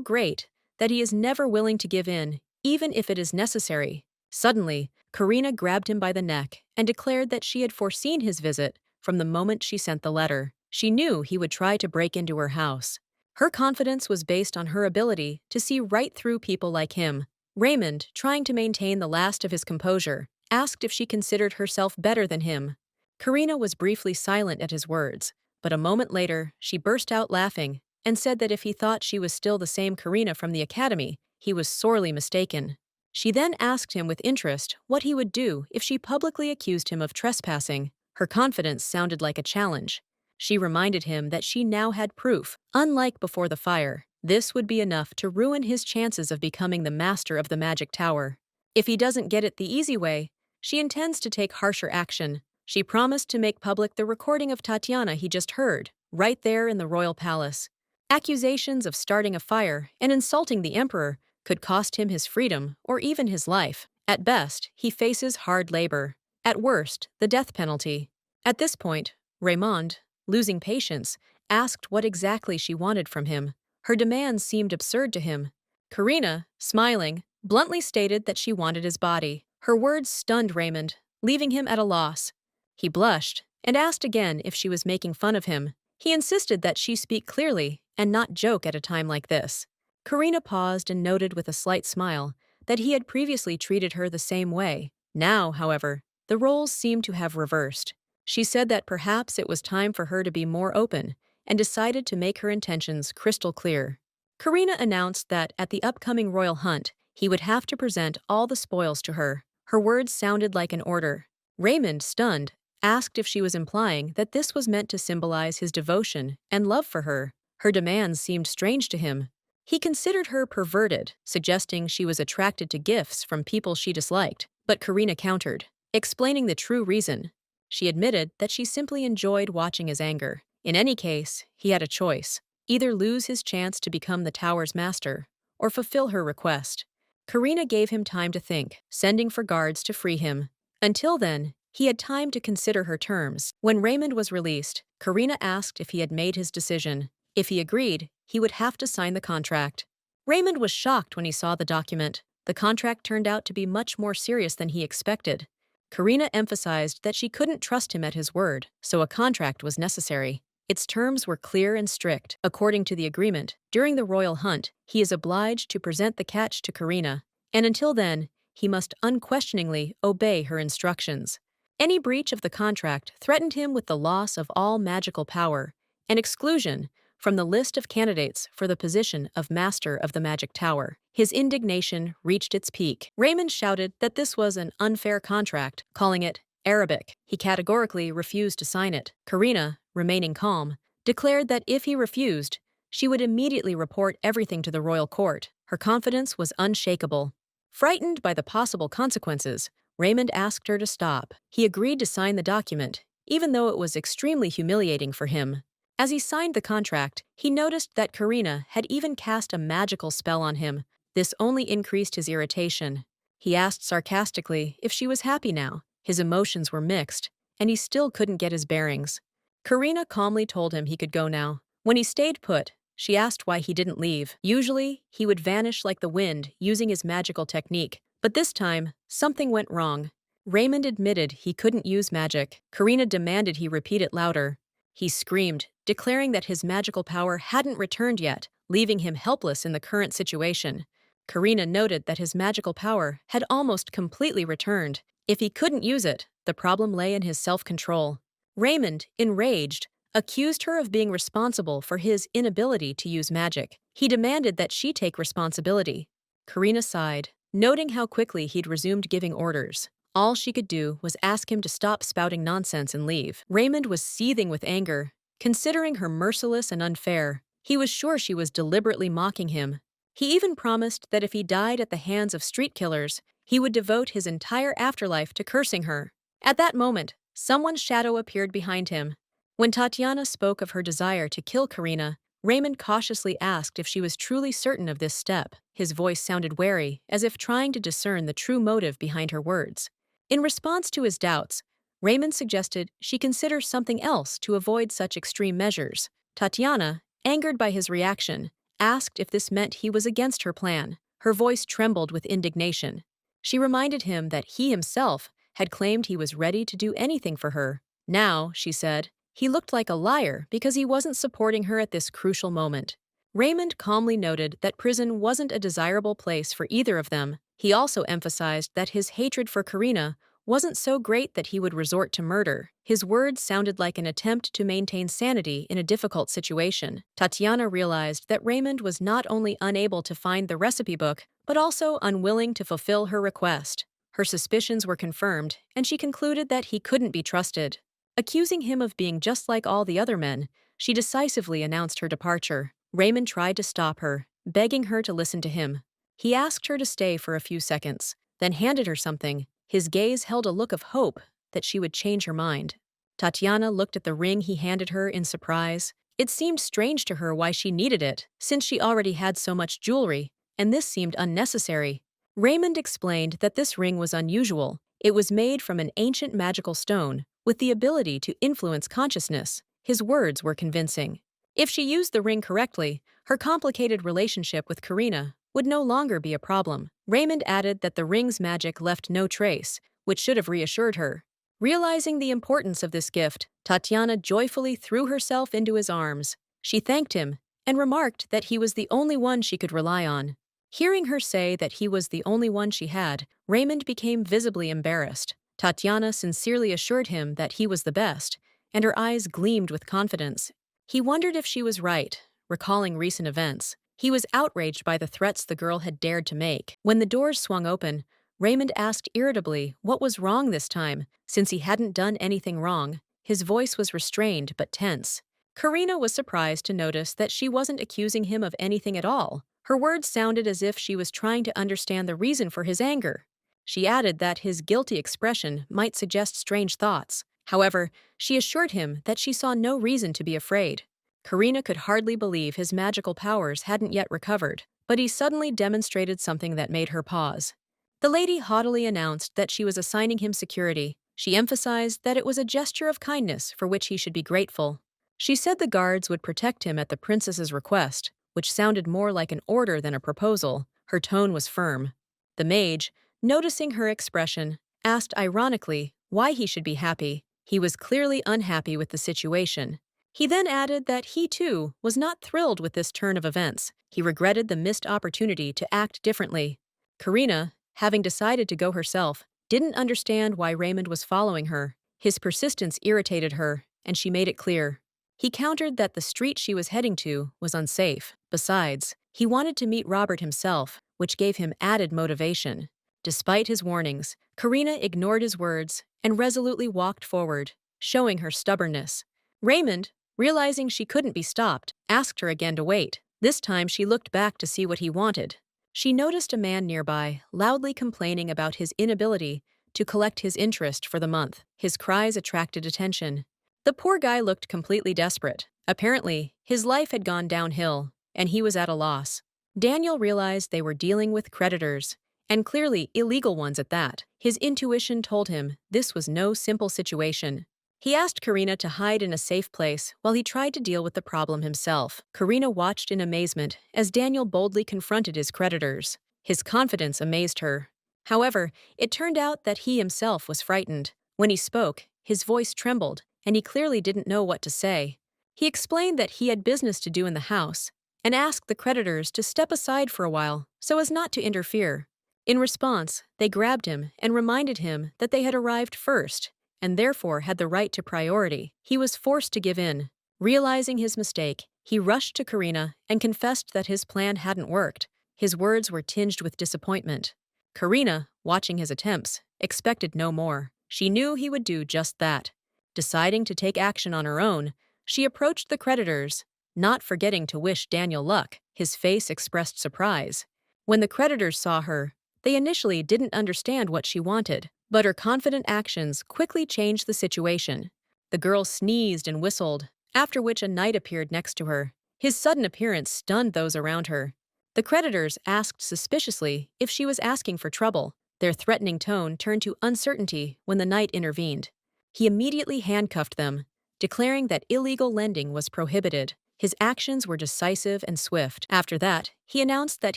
great that he is never willing to give in, even if it is necessary. Suddenly, Karina grabbed him by the neck and declared that she had foreseen his visit from the moment she sent the letter. She knew he would try to break into her house. Her confidence was based on her ability to see right through people like him. Raymond, trying to maintain the last of his composure, asked if she considered herself better than him. Karina was briefly silent at his words, but a moment later she burst out laughing and said that if he thought she was still the same Karina from the academy, he was sorely mistaken. She then asked him with interest what he would do if she publicly accused him of trespassing. Her confidence sounded like a challenge. She reminded him that she now had proof. Unlike before the fire, this would be enough to ruin his chances of becoming the master of the magic tower. If he doesn't get it the easy way, she intends to take harsher action. She promised to make public the recording of Tatiana he just heard, right there in the royal palace. Accusations of starting a fire and insulting the emperor could cost him his freedom or even his life. At best, he faces hard labor. At worst, the death penalty. At this point, Raymond, losing patience, asked what exactly she wanted from him. Her demands seemed absurd to him. Karina, smiling, bluntly stated that she wanted his body. Her words stunned Raymond, leaving him at a loss. He blushed and asked again if she was making fun of him. He insisted that she speak clearly and not joke at a time like this. Karina paused and noted with a slight smile that he had previously treated her the same way. Now, however, the roles seemed to have reversed. She said that perhaps it was time for her to be more open and decided to make her intentions crystal clear. Karina announced that at the upcoming royal hunt, he would have to present all the spoils to her. Her words sounded like an order. Raymond, stunned, asked if she was implying that this was meant to symbolize his devotion and love for her. Her demands seemed strange to him. He considered her perverted, suggesting she was attracted to gifts from people she disliked. But Karina countered, explaining the true reason. She admitted that she simply enjoyed watching his anger. In any case, he had a choice: either lose his chance to become the tower's master, or fulfill her request. Karina gave him time to think, sending for guards to free him. Until then, he had time to consider her terms. When Raymond was released, Karina asked if he had made his decision. If he agreed, he would have to sign the contract. Raymond was shocked when he saw the document. The contract turned out to be much more serious than he expected. Karina emphasized that she couldn't trust him at his word, so a contract was necessary. Its terms were clear and strict. According to the agreement, during the royal hunt, he is obliged to present the catch to Karina, and until then, he must unquestioningly obey her instructions. Any breach of the contract threatened him with the loss of all magical power and exclusion from the list of candidates for the position of Master of the Magic Tower. His indignation reached its peak. Raymond shouted that this was an unfair contract, calling it Arabic. He categorically refused to sign it. Karina, remaining calm, declared that if he refused, she would immediately report everything to the royal court. Her confidence was unshakable. Frightened by the possible consequences, Raymond asked her to stop. He agreed to sign the document, even though it was extremely humiliating for him. As he signed the contract, he noticed that Karina had even cast a magical spell on him. This only increased his irritation. He asked sarcastically if she was happy now. His emotions were mixed, and he still couldn't get his bearings. Karina calmly told him he could go now. When he stayed put, she asked why he didn't leave. Usually, he would vanish like the wind using his magical technique, but this time, something went wrong. Raymond admitted he couldn't use magic. Karina demanded he repeat it louder. He screamed, declaring that his magical power hadn't returned yet, leaving him helpless in the current situation. Karina noted that his magical power had almost completely returned. If he couldn't use it, the problem lay in his self-control. Raymond, enraged, accused her of being responsible for his inability to use magic. He demanded that she take responsibility. Karina sighed, noting how quickly he'd resumed giving orders. All she could do was ask him to stop spouting nonsense and leave. Raymond was seething with anger, considering her merciless and unfair. He was sure she was deliberately mocking him. He even promised that if he died at the hands of street killers, he would devote his entire afterlife to cursing her. At that moment, someone's shadow appeared behind him. When Tatiana spoke of her desire to kill Karina, Raymond cautiously asked if she was truly certain of this step. His voice sounded wary, as if trying to discern the true motive behind her words. In response to his doubts, Raymond suggested she consider something else to avoid such extreme measures. Tatiana, angered by his reaction, asked if this meant he was against her plan. Her voice trembled with indignation. She reminded him that he himself had claimed he was ready to do anything for her. Now, she said, he looked like a liar because he wasn't supporting her at this crucial moment. Raymond calmly noted that prison wasn't a desirable place for either of them. He also emphasized that his hatred for Karina wasn't so great that he would resort to murder. His words sounded like an attempt to maintain sanity in a difficult situation. Tatiana realized that Raymond was not only unable to find the recipe book, but also unwilling to fulfill her request. Her suspicions were confirmed, and she concluded that he couldn't be trusted. Accusing him of being just like all the other men, she decisively announced her departure. Raymond tried to stop her, begging her to listen to him. He asked her to stay for a few seconds, then handed her something. His gaze held a look of hope that she would change her mind. Tatiana looked at the ring he handed her in surprise. It seemed strange to her why she needed it, since she already had so much jewelry, and this seemed unnecessary. Raymond explained that this ring was unusual. It was made from an ancient magical stone, with the ability to influence consciousness. His words were convincing. If she used the ring correctly, her complicated relationship with Karina would no longer be a problem. Raymond added that the ring's magic left no trace, which should have reassured her. Realizing the importance of this gift, Tatiana joyfully threw herself into his arms. She thanked him and remarked that he was the only one she could rely on. Hearing her say that he was the only one she had, Raymond became visibly embarrassed. Tatiana sincerely assured him that he was the best, and her eyes gleamed with confidence. He wondered if she was right, recalling recent events. He was outraged by the threats the girl had dared to make. When the doors swung open, Raymond asked irritably what was wrong this time, since he hadn't done anything wrong. His voice was restrained but tense. Karina was surprised to notice that she wasn't accusing him of anything at all. Her words sounded as if she was trying to understand the reason for his anger. She added that his guilty expression might suggest strange thoughts. However, she assured him that she saw no reason to be afraid. Karina could hardly believe his magical powers hadn't yet recovered, but he suddenly demonstrated something that made her pause. The lady haughtily announced that she was assigning him security. She emphasized that it was a gesture of kindness for which he should be grateful. She said the guards would protect him at the princess's request, which sounded more like an order than a proposal. Her tone was firm. The mage, noticing her expression, asked ironically why he should be happy. He was clearly unhappy with the situation. He then added that he, too, was not thrilled with this turn of events. He regretted the missed opportunity to act differently. Karina, having decided to go herself, didn't understand why Raymond was following her. His persistence irritated her, and she made it clear. He countered that the street she was heading to was unsafe. Besides, he wanted to meet Robert himself, which gave him added motivation. Despite his warnings, Karina ignored his words and resolutely walked forward, showing her stubbornness. Raymond, realizing she couldn't be stopped, asked her again to wait. This time she looked back to see what he wanted. She noticed a man nearby, loudly complaining about his inability to collect his interest for the month. His cries attracted attention. The poor guy looked completely desperate. Apparently, his life had gone downhill, and he was at a loss. Daniel realized they were dealing with creditors, and clearly illegal ones at that. His intuition told him this was no simple situation. He asked Karina to hide in a safe place while he tried to deal with the problem himself. Karina watched in amazement as Daniel boldly confronted his creditors. His confidence amazed her. However, it turned out that he himself was frightened. When he spoke, his voice trembled, and he clearly didn't know what to say. He explained that he had business to do in the house and asked the creditors to step aside for a while so as not to interfere. In response, they grabbed him and reminded him that they had arrived first and therefore had the right to priority. He was forced to give in. Realizing his mistake, he rushed to Karina and confessed that his plan hadn't worked. His words were tinged with disappointment. Karina, watching his attempts, expected no more. She knew he would do just that. Deciding to take action on her own, she approached the creditors, not forgetting to wish Daniel luck. His face expressed surprise. When the creditors saw her, they initially didn't understand what she wanted, but her confident actions quickly changed the situation. The girl sneezed and whistled, after which a knight appeared next to her. His sudden appearance stunned those around her. The creditors asked suspiciously if she was asking for trouble. Their threatening tone turned to uncertainty when the knight intervened. He immediately handcuffed them, declaring that illegal lending was prohibited. His actions were decisive and swift. After that, he announced that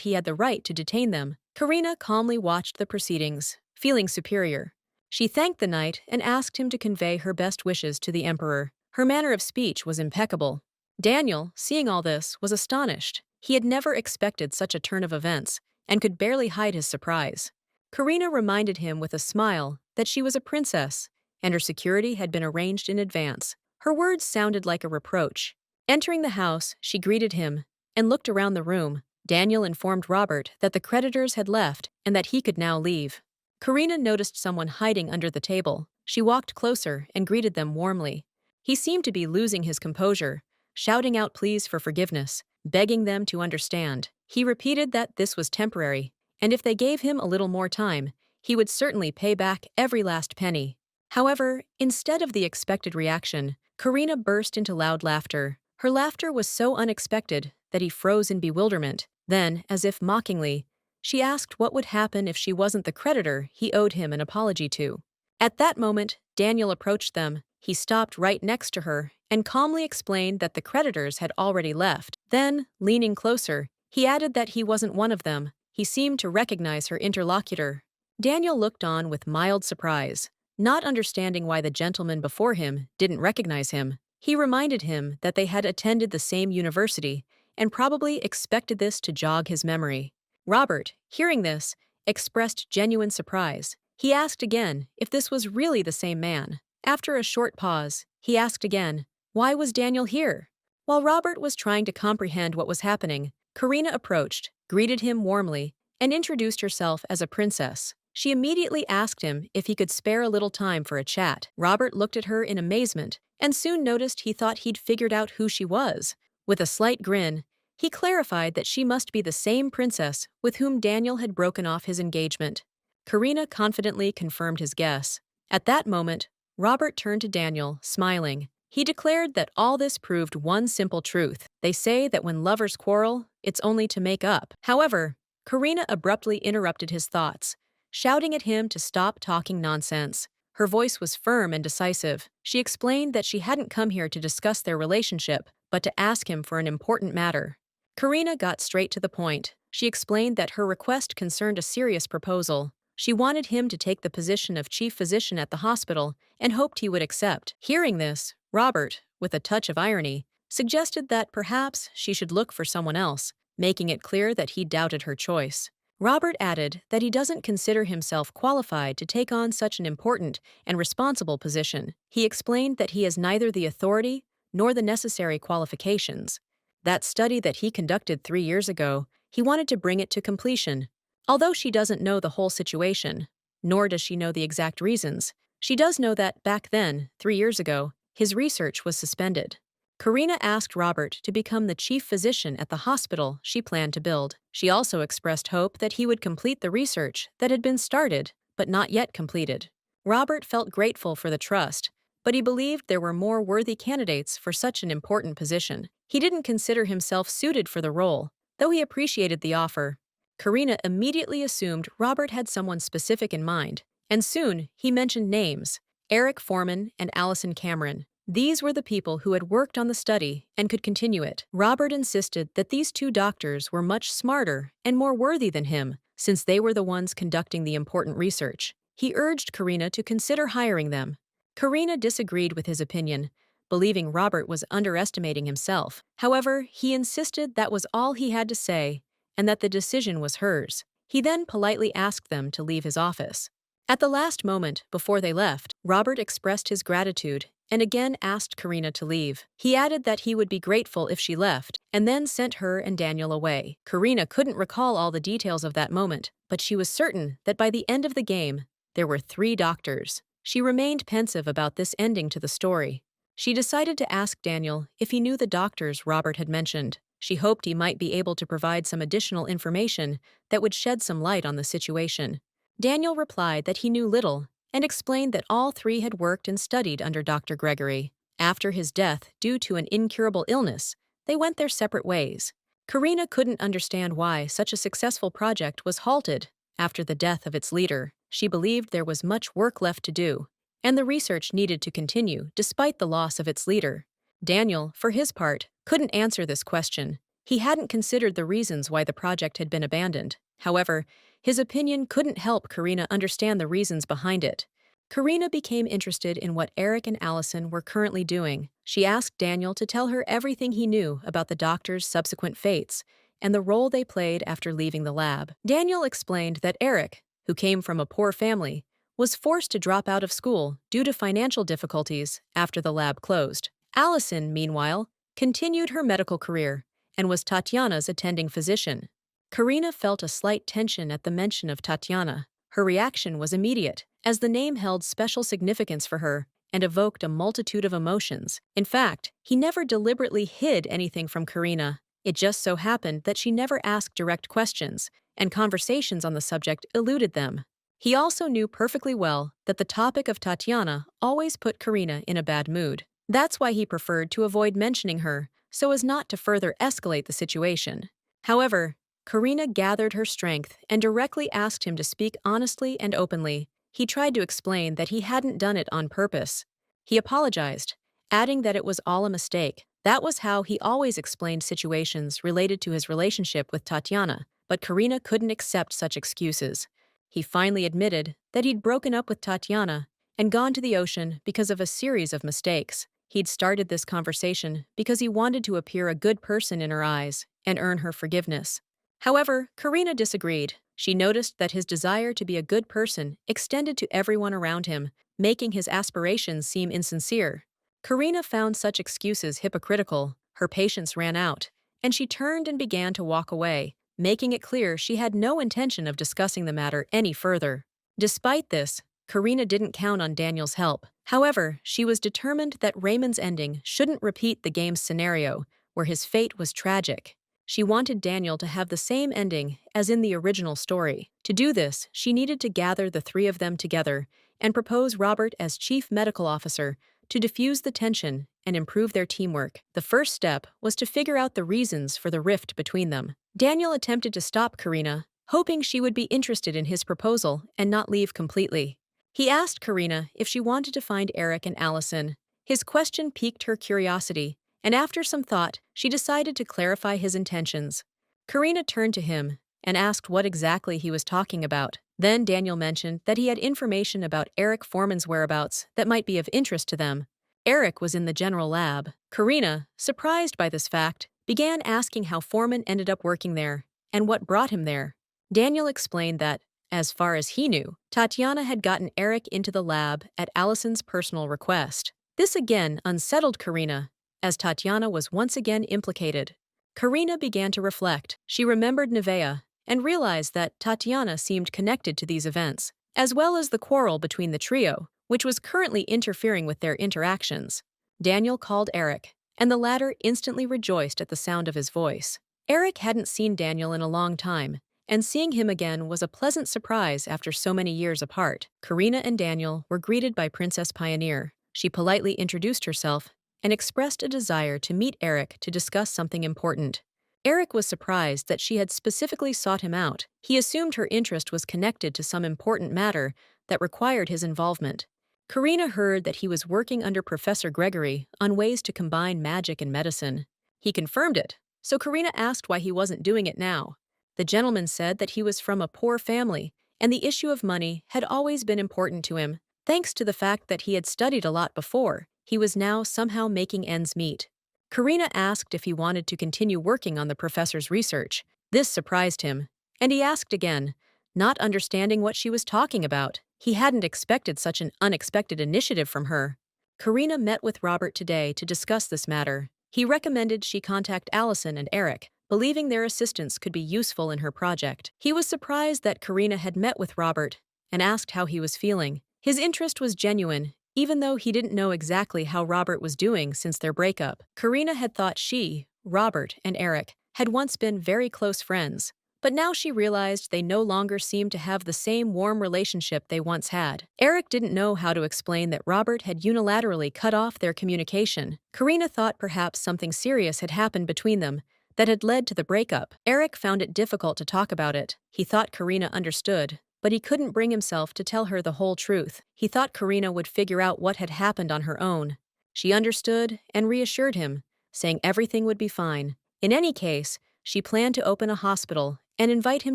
he had the right to detain them. Karina calmly watched the proceedings, feeling superior. She thanked the knight and asked him to convey her best wishes to the emperor. Her manner of speech was impeccable. Daniel, seeing all this, was astonished. He had never expected such a turn of events, and could barely hide his surprise. Karina reminded him with a smile that she was a princess, and her security had been arranged in advance. Her words sounded like a reproach. Entering the house, she greeted him and looked around the room. Daniel informed Robert that the creditors had left and that he could now leave. Karina noticed someone hiding under the table. She walked closer and greeted them warmly. He seemed to be losing his composure, shouting out pleas for forgiveness, begging them to understand. He repeated that this was temporary, and if they gave him a little more time, he would certainly pay back every last penny. However, instead of the expected reaction, Karina burst into loud laughter. Her laughter was so unexpected that he froze in bewilderment. Then, as if mockingly, she asked what would happen if she wasn't the creditor he owed him an apology to. At that moment, Daniel approached them. He stopped right next to her and calmly explained that the creditors had already left. Then, leaning closer, he added that he wasn't one of them. He seemed to recognize her interlocutor. Daniel looked on with mild surprise, not understanding why the gentleman before him didn't recognize him. He reminded him that they had attended the same university and probably expected this to jog his memory. Robert, hearing this, expressed genuine surprise. He asked again if this was really the same man. After a short pause, he asked again, why was Daniel here? While Robert was trying to comprehend what was happening, Karina approached, greeted him warmly, and introduced herself as a princess. She immediately asked him if he could spare a little time for a chat. Robert looked at her in amazement and soon noticed he thought he'd figured out who she was. With a slight grin, he clarified that she must be the same princess with whom Daniel had broken off his engagement. Karina confidently confirmed his guess. At that moment, Robert turned to Daniel, smiling. He declared that all this proved one simple truth. They say that when lovers quarrel, it's only to make up. However, Karina abruptly interrupted his thoughts, shouting at him to stop talking nonsense. Her voice was firm and decisive. She explained that she hadn't come here to discuss their relationship, but to ask him for an important matter. Karina got straight to the point. She explained that her request concerned a serious proposal. She wanted him to take the position of chief physician at the hospital and hoped he would accept. Hearing this, Robert, with a touch of irony, suggested that perhaps she should look for someone else, making it clear that he doubted her choice. Robert added that he doesn't consider himself qualified to take on such an important and responsible position. He explained that he has neither the authority nor the necessary qualifications. That study that he conducted 3 years ago, he wanted to bring it to completion. Although she doesn't know the whole situation, nor does she know the exact reasons, she does know that back then, 3 years ago, his research was suspended. Karina asked Robert to become the chief physician at the hospital she planned to build. She also expressed hope that he would complete the research that had been started but not yet completed. Robert felt grateful for the trust, but he believed there were more worthy candidates for such an important position. He didn't consider himself suited for the role, though he appreciated the offer. Karina immediately assumed Robert had someone specific in mind, and soon he mentioned names: Eric Foreman and Allison Cameron. These were the people who had worked on the study and could continue it. Robert insisted that these 2 doctors were much smarter and more worthy than him, since they were the ones conducting the important research. He urged Karina to consider hiring them. Karina disagreed with his opinion, believing Robert was underestimating himself. However, he insisted that was all he had to say, and that the decision was hers. He then politely asked them to leave his office. At the last moment, before they left, Robert expressed his gratitude and again asked Karina to leave. He added that he would be grateful if she left, and then sent her and Daniel away. Karina couldn't recall all the details of that moment, but she was certain that by the end of the game, there were 3 doctors. She remained pensive about this ending to the story. She decided to ask Daniel if he knew the doctors Robert had mentioned. She hoped he might be able to provide some additional information that would shed some light on the situation. Daniel replied that he knew little and explained that all 3 had worked and studied under Dr. Gregory. After his death due to an incurable illness, they went their separate ways. Karina couldn't understand why such a successful project was halted after the death of its leader. She believed there was much work left to do, and the research needed to continue despite the loss of its leader. Daniel, for his part, couldn't answer this question. He hadn't considered the reasons why the project had been abandoned. However, his opinion couldn't help Karina understand the reasons behind it. Karina became interested in what Eric and Allison were currently doing. She asked Daniel to tell her everything he knew about the doctor's subsequent fates and the role they played after leaving the lab. Daniel explained that Eric, who came from a poor family, was forced to drop out of school due to financial difficulties after the lab closed. Allison, meanwhile, continued her medical career and was Tatiana's attending physician. Karina felt a slight tension at the mention of Tatiana. Her reaction was immediate, as the name held special significance for her and evoked a multitude of emotions. In fact, he never deliberately hid anything from Karina. It just so happened that she never asked direct questions, and conversations on the subject eluded them. He also knew perfectly well that the topic of Tatiana always put Karina in a bad mood. That's why he preferred to avoid mentioning her, so as not to further escalate the situation. However, Karina gathered her strength and directly asked him to speak honestly and openly. He tried to explain that he hadn't done it on purpose. He apologized, adding that it was all a mistake. That was how he always explained situations related to his relationship with Tatiana, but Karina couldn't accept such excuses. He finally admitted that he'd broken up with Tatiana and gone to the ocean because of a series of mistakes. He'd started this conversation because he wanted to appear a good person in her eyes and earn her forgiveness. However, Karina disagreed. She noticed that his desire to be a good person extended to everyone around him, making his aspirations seem insincere. Karina found such excuses hypocritical. Her patience ran out, and she turned and began to walk away, making it clear she had no intention of discussing the matter any further. Despite this, Karina didn't count on Daniel's help. However, she was determined that Raymond's ending shouldn't repeat the game's scenario, where his fate was tragic. She wanted Daniel to have the same ending as in the original story. To do this, she needed to gather the 3 of them together and propose Robert as chief medical officer to diffuse the tension and improve their teamwork. The first step was to figure out the reasons for the rift between them. Daniel attempted to stop Karina, hoping she would be interested in his proposal and not leave completely. He asked Karina if she wanted to find Eric and Allison. His question piqued her curiosity, and after some thought, she decided to clarify his intentions. Karina turned to him and asked what exactly he was talking about. Then Daniel mentioned that he had information about Eric Foreman's whereabouts that might be of interest to them. Eric was in the general lab. Karina, surprised by this fact, began asking how Foreman ended up working there and what brought him there. Daniel explained that, as far as he knew, Tatiana had gotten Eric into the lab at Allison's personal request. This again unsettled Karina, as Tatiana was once again implicated. Karina began to reflect. She remembered Nevaeh and realized that Tatiana seemed connected to these events, as well as the quarrel between the trio, which was currently interfering with their interactions. Daniel called Eric, and the latter instantly rejoiced at the sound of his voice. Eric hadn't seen Daniel in a long time, and seeing him again was a pleasant surprise after so many years apart. Karina and Daniel were greeted by Princess Pioneer. She politely introduced herself and expressed a desire to meet Eric to discuss something important. Eric was surprised that she had specifically sought him out. He assumed her interest was connected to some important matter that required his involvement. Karina heard that he was working under Professor Gregory on ways to combine magic and medicine. He confirmed it, so Karina asked why he wasn't doing it now. The gentleman said that he was from a poor family, and the issue of money had always been important to him. Thanks to the fact that he had studied a lot before, he was now somehow making ends meet. Karina asked if he wanted to continue working on the professor's research. This surprised him, and he asked again, not understanding what she was talking about. He hadn't expected such an unexpected initiative from her. Karina met with Robert today to discuss this matter. He recommended she contact Allison and Eric, believing their assistance could be useful in her project. He was surprised that Karina had met with Robert and asked how he was feeling. His interest was genuine, even though he didn't know exactly how Robert was doing since their breakup. Karina had thought she, Robert, and Eric had once been very close friends, but now she realized they no longer seemed to have the same warm relationship they once had. Eric didn't know how to explain that Robert had unilaterally cut off their communication. Karina thought perhaps something serious had happened between them that had led to the breakup. Eric found it difficult to talk about it. He thought Karina understood, but he couldn't bring himself to tell her the whole truth. He thought Karina would figure out what had happened on her own. She understood and reassured him, saying everything would be fine. In any case, she planned to open a hospital and invite him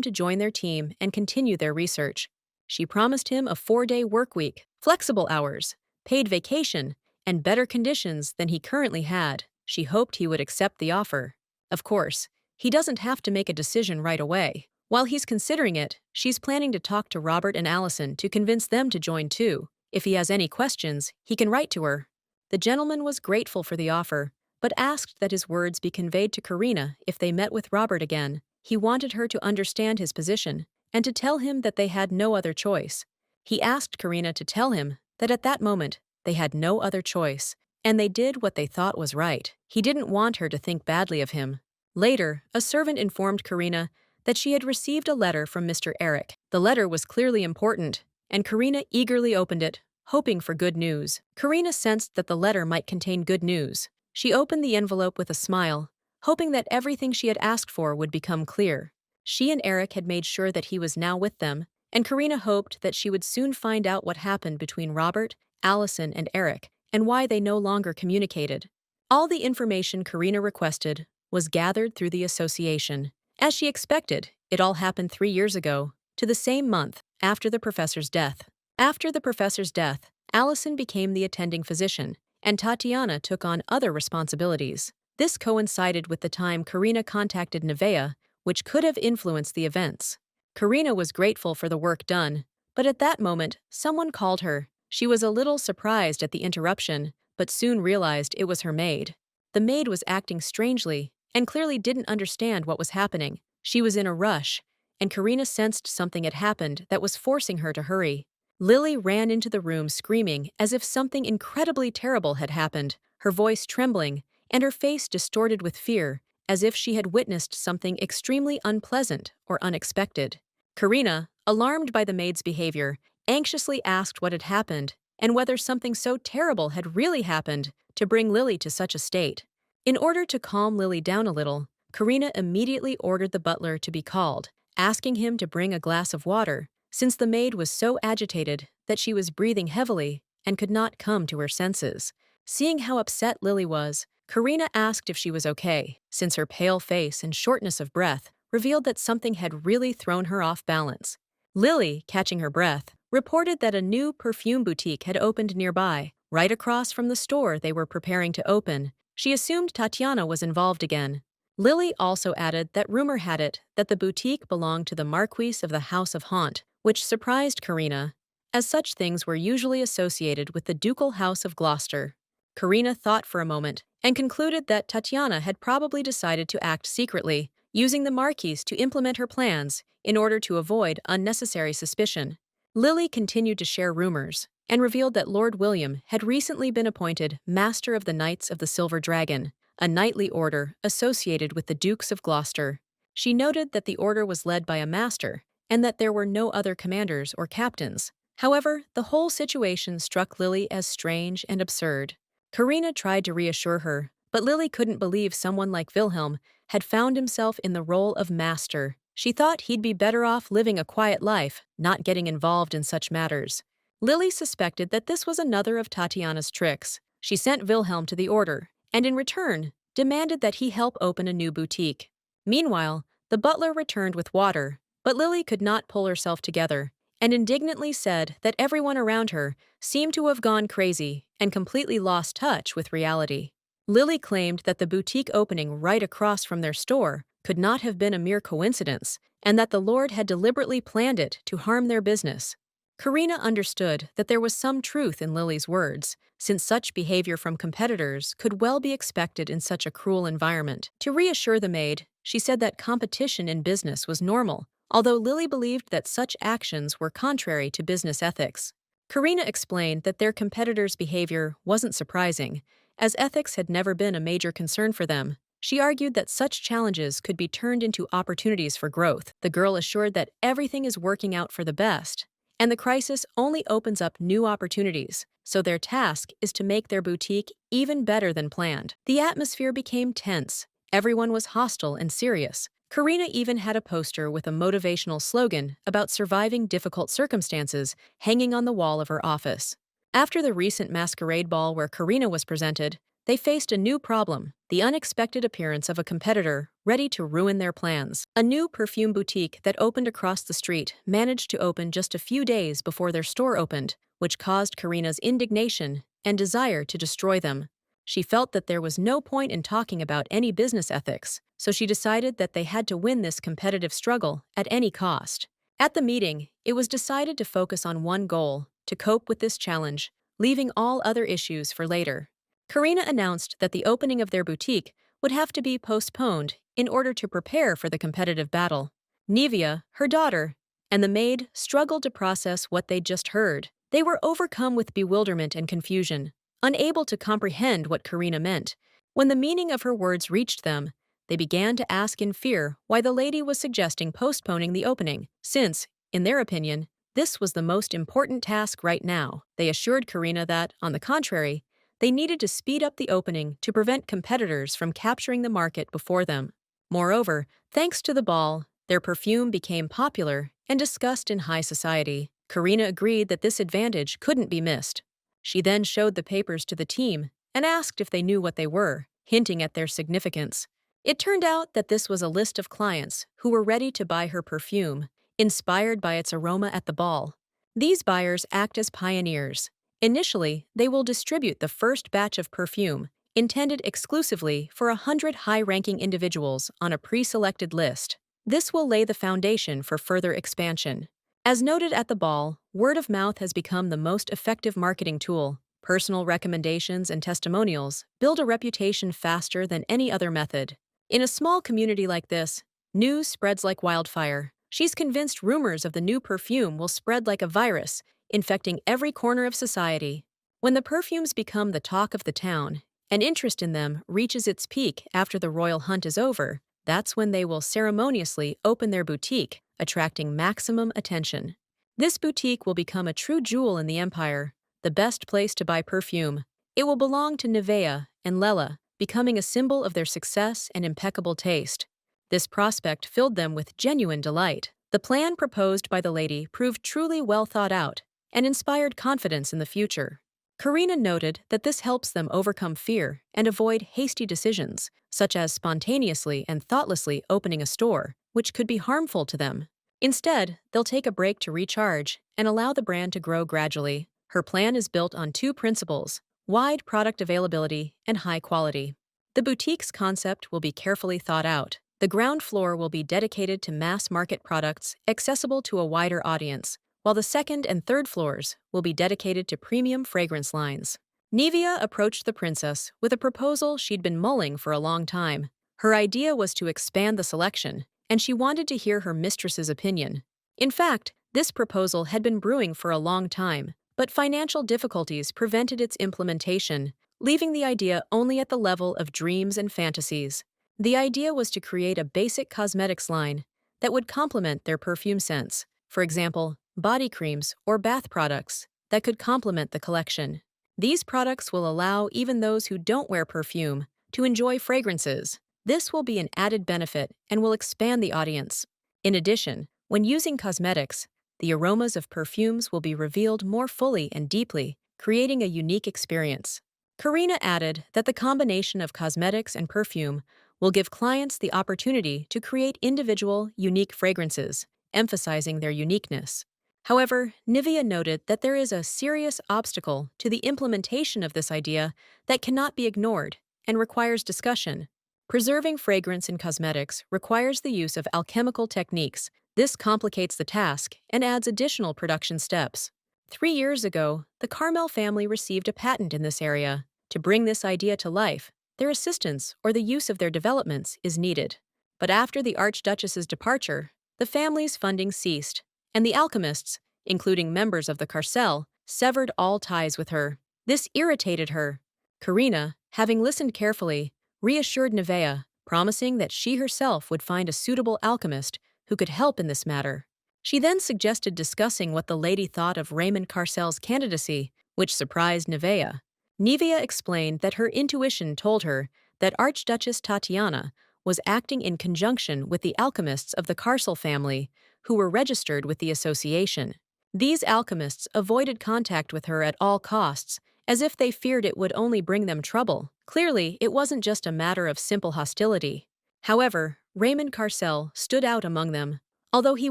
to join their team and continue their research. She promised him a 4-day work week, flexible hours, paid vacation, and better conditions than he currently had. She hoped he would accept the offer. Of course, he doesn't have to make a decision right away. While he's considering it, she's planning to talk to Robert and Allison to convince them to join too. If he has any questions, he can write to her. The gentleman was grateful for the offer, but asked that his words be conveyed to Karina if they met with Robert again. He wanted her to understand his position and to tell him that they had no other choice. He asked Karina to tell him that at that moment they had no other choice, and they did what they thought was right. He didn't want her to think badly of him. Later, a servant informed Karina that she had received a letter from Mr. Eric. The letter was clearly important, and Karina eagerly opened it, hoping for good news. Karina sensed that the letter might contain good news. She opened the envelope with a smile, hoping that everything she had asked for would become clear. She and Eric had made sure that he was now with them, and Karina hoped that she would soon find out what happened between Robert, Allison, and Eric, and why they no longer communicated. All the information Karina requested was gathered through the association. As she expected, it all happened 3 years ago, to the same month, after the professor's death. After the professor's death, Allison became the attending physician, and Tatiana took on other responsibilities. This coincided with the time Karina contacted Nevaeh, which could have influenced the events. Karina was grateful for the work done, but at that moment, someone called her. She was a little surprised at the interruption, but soon realized it was her maid. The maid was acting strangely and clearly didn't understand what was happening. She was in a rush, and Karina sensed something had happened that was forcing her to hurry. Lily ran into the room screaming as if something incredibly terrible had happened, her voice trembling and her face distorted with fear, as if she had witnessed something extremely unpleasant or unexpected. Karina, alarmed by the maid's behavior, anxiously asked what had happened and whether something so terrible had really happened to bring Lily to such a state. In order to calm Lily down a little, Karina immediately ordered the butler to be called, asking him to bring a glass of water, since the maid was so agitated that she was breathing heavily and could not come to her senses. Seeing how upset Lily was, Karina asked if she was okay, since her pale face and shortness of breath revealed that something had really thrown her off balance. Lily, catching her breath, reported that a new perfume boutique had opened nearby, right across from the store they were preparing to open. She assumed Tatiana was involved again. Lily also added that rumor had it that the boutique belonged to the Marquis of the House of Haunt, which surprised Karina, as such things were usually associated with the Ducal House of Gloucester. Karina thought for a moment and concluded that Tatiana had probably decided to act secretly, using the Marquis to implement her plans in order to avoid unnecessary suspicion. Lily continued to share rumors and revealed that Lord William had recently been appointed Master of the Knights of the Silver Dragon, a knightly order associated with the Dukes of Gloucester. She noted that the order was led by a master and that there were no other commanders or captains. However, the whole situation struck Lily as strange and absurd. Karina tried to reassure her, but Lily couldn't believe someone like Wilhelm had found himself in the role of master. She thought he'd be better off living a quiet life, not getting involved in such matters. Lily suspected that this was another of Tatiana's tricks. She sent Wilhelm to the order, and in return, demanded that he help open a new boutique. Meanwhile, the butler returned with water, but Lily could not pull herself together, and indignantly said that everyone around her seemed to have gone crazy and completely lost touch with reality. Lily claimed that the boutique opening right across from their store could not have been a mere coincidence, and that the Lord had deliberately planned it to harm their business. Karina understood that there was some truth in Lily's words, since such behavior from competitors could well be expected in such a cruel environment. To reassure the maid, she said that competition in business was normal, although Lily believed that such actions were contrary to business ethics. Karina explained that their competitors' behavior wasn't surprising, as ethics had never been a major concern for them. She argued that such challenges could be turned into opportunities for growth. The girl assured that everything is working out for the best, and the crisis only opens up new opportunities, so their task is to make their boutique even better than planned. The atmosphere became tense. Everyone was hostile and serious. Karina even had a poster with a motivational slogan about surviving difficult circumstances hanging on the wall of her office. After the recent masquerade ball where Karina was presented, they faced a new problem: the unexpected appearance of a competitor ready to ruin their plans. A new perfume boutique that opened across the street managed to open just a few days before their store opened, which caused Karina's indignation and desire to destroy them. She felt that there was no point in talking about any business ethics, so she decided that they had to win this competitive struggle at any cost. At the meeting, it was decided to focus on one goal: to cope with this challenge, leaving all other issues for later. Karina announced that the opening of their boutique would have to be postponed in order to prepare for the competitive battle. Nevia, her daughter, and the maid struggled to process what they'd just heard. They were overcome with bewilderment and confusion, unable to comprehend what Karina meant. When the meaning of her words reached them, they began to ask in fear why the lady was suggesting postponing the opening, since, in their opinion, this was the most important task right now. They assured Karina that, on the contrary, they needed to speed up the opening to prevent competitors from capturing the market before them. Moreover, thanks to the ball, their perfume became popular and discussed in high society. Karina agreed that this advantage couldn't be missed. She then showed the papers to the team and asked if they knew what they were, hinting at their significance. It turned out that this was a list of clients who were ready to buy her perfume, inspired by its aroma at the ball. These buyers act as pioneers. Initially, they will distribute the first batch of perfume, intended exclusively for 100 high-ranking individuals on a pre-selected list. This will lay the foundation for further expansion. As noted at the ball, word of mouth has become the most effective marketing tool. Personal recommendations and testimonials build a reputation faster than any other method. In a small community like this, news spreads like wildfire. She's convinced rumors of the new perfume will spread like a virus, infecting every corner of society. When the perfumes become the talk of the town, and interest in them reaches its peak after the royal hunt is over, that's when they will ceremoniously open their boutique, attracting maximum attention. This boutique will become a true jewel in the empire, the best place to buy perfume. It will belong to Nevea and Lela, becoming a symbol of their success and impeccable taste. This prospect filled them with genuine delight. The plan proposed by the lady proved truly well thought out and inspired confidence in the future. Karina noted that this helps them overcome fear and avoid hasty decisions, such as spontaneously and thoughtlessly opening a store, which could be harmful to them. Instead, they'll take a break to recharge and allow the brand to grow gradually. Her plan is built on two principles: wide product availability and high quality. The boutique's concept will be carefully thought out. The ground floor will be dedicated to mass-market products accessible to a wider audience, while the second and third floors will be dedicated to premium fragrance lines. Nevia approached the princess with a proposal she'd been mulling for a long time. Her idea was to expand the selection, and she wanted to hear her mistress's opinion. In fact, this proposal had been brewing for a long time, but financial difficulties prevented its implementation, leaving the idea only at the level of dreams and fantasies. The idea was to create a basic cosmetics line that would complement their perfume scents, for example, body creams or bath products that could complement the collection. These products will allow even those who don't wear perfume to enjoy fragrances. This will be an added benefit and will expand the audience. In addition, when using cosmetics, the aromas of perfumes will be revealed more fully and deeply, creating a unique experience. Karina added that the combination of cosmetics and perfume will give clients the opportunity to create individual, unique fragrances, emphasizing their uniqueness. However, Nevea noted that there is a serious obstacle to the implementation of this idea that cannot be ignored and requires discussion. Preserving fragrance in cosmetics requires the use of alchemical techniques This complicates the task and adds additional production steps. 3 years ago, the Carmel family received a patent in this area. To bring this idea to life, their assistance or the use of their developments is needed. But after the Archduchess's departure, the family's funding ceased, and the alchemists, including members of the carcel, severed all ties with her. This irritated her. Karina, having listened carefully, reassured Nevea, promising that she herself would find a suitable alchemist who could help in this matter. She then suggested discussing what the lady thought of Raymond Carcel's candidacy, which surprised Nevea. Nevea explained that her intuition told her that Archduchess Tatiana was acting in conjunction with the alchemists of the Carcel family, who were registered with the association. These alchemists avoided contact with her at all costs, as if they feared it would only bring them trouble. Clearly, it wasn't just a matter of simple hostility. However, Raymond Carcel stood out among them. Although he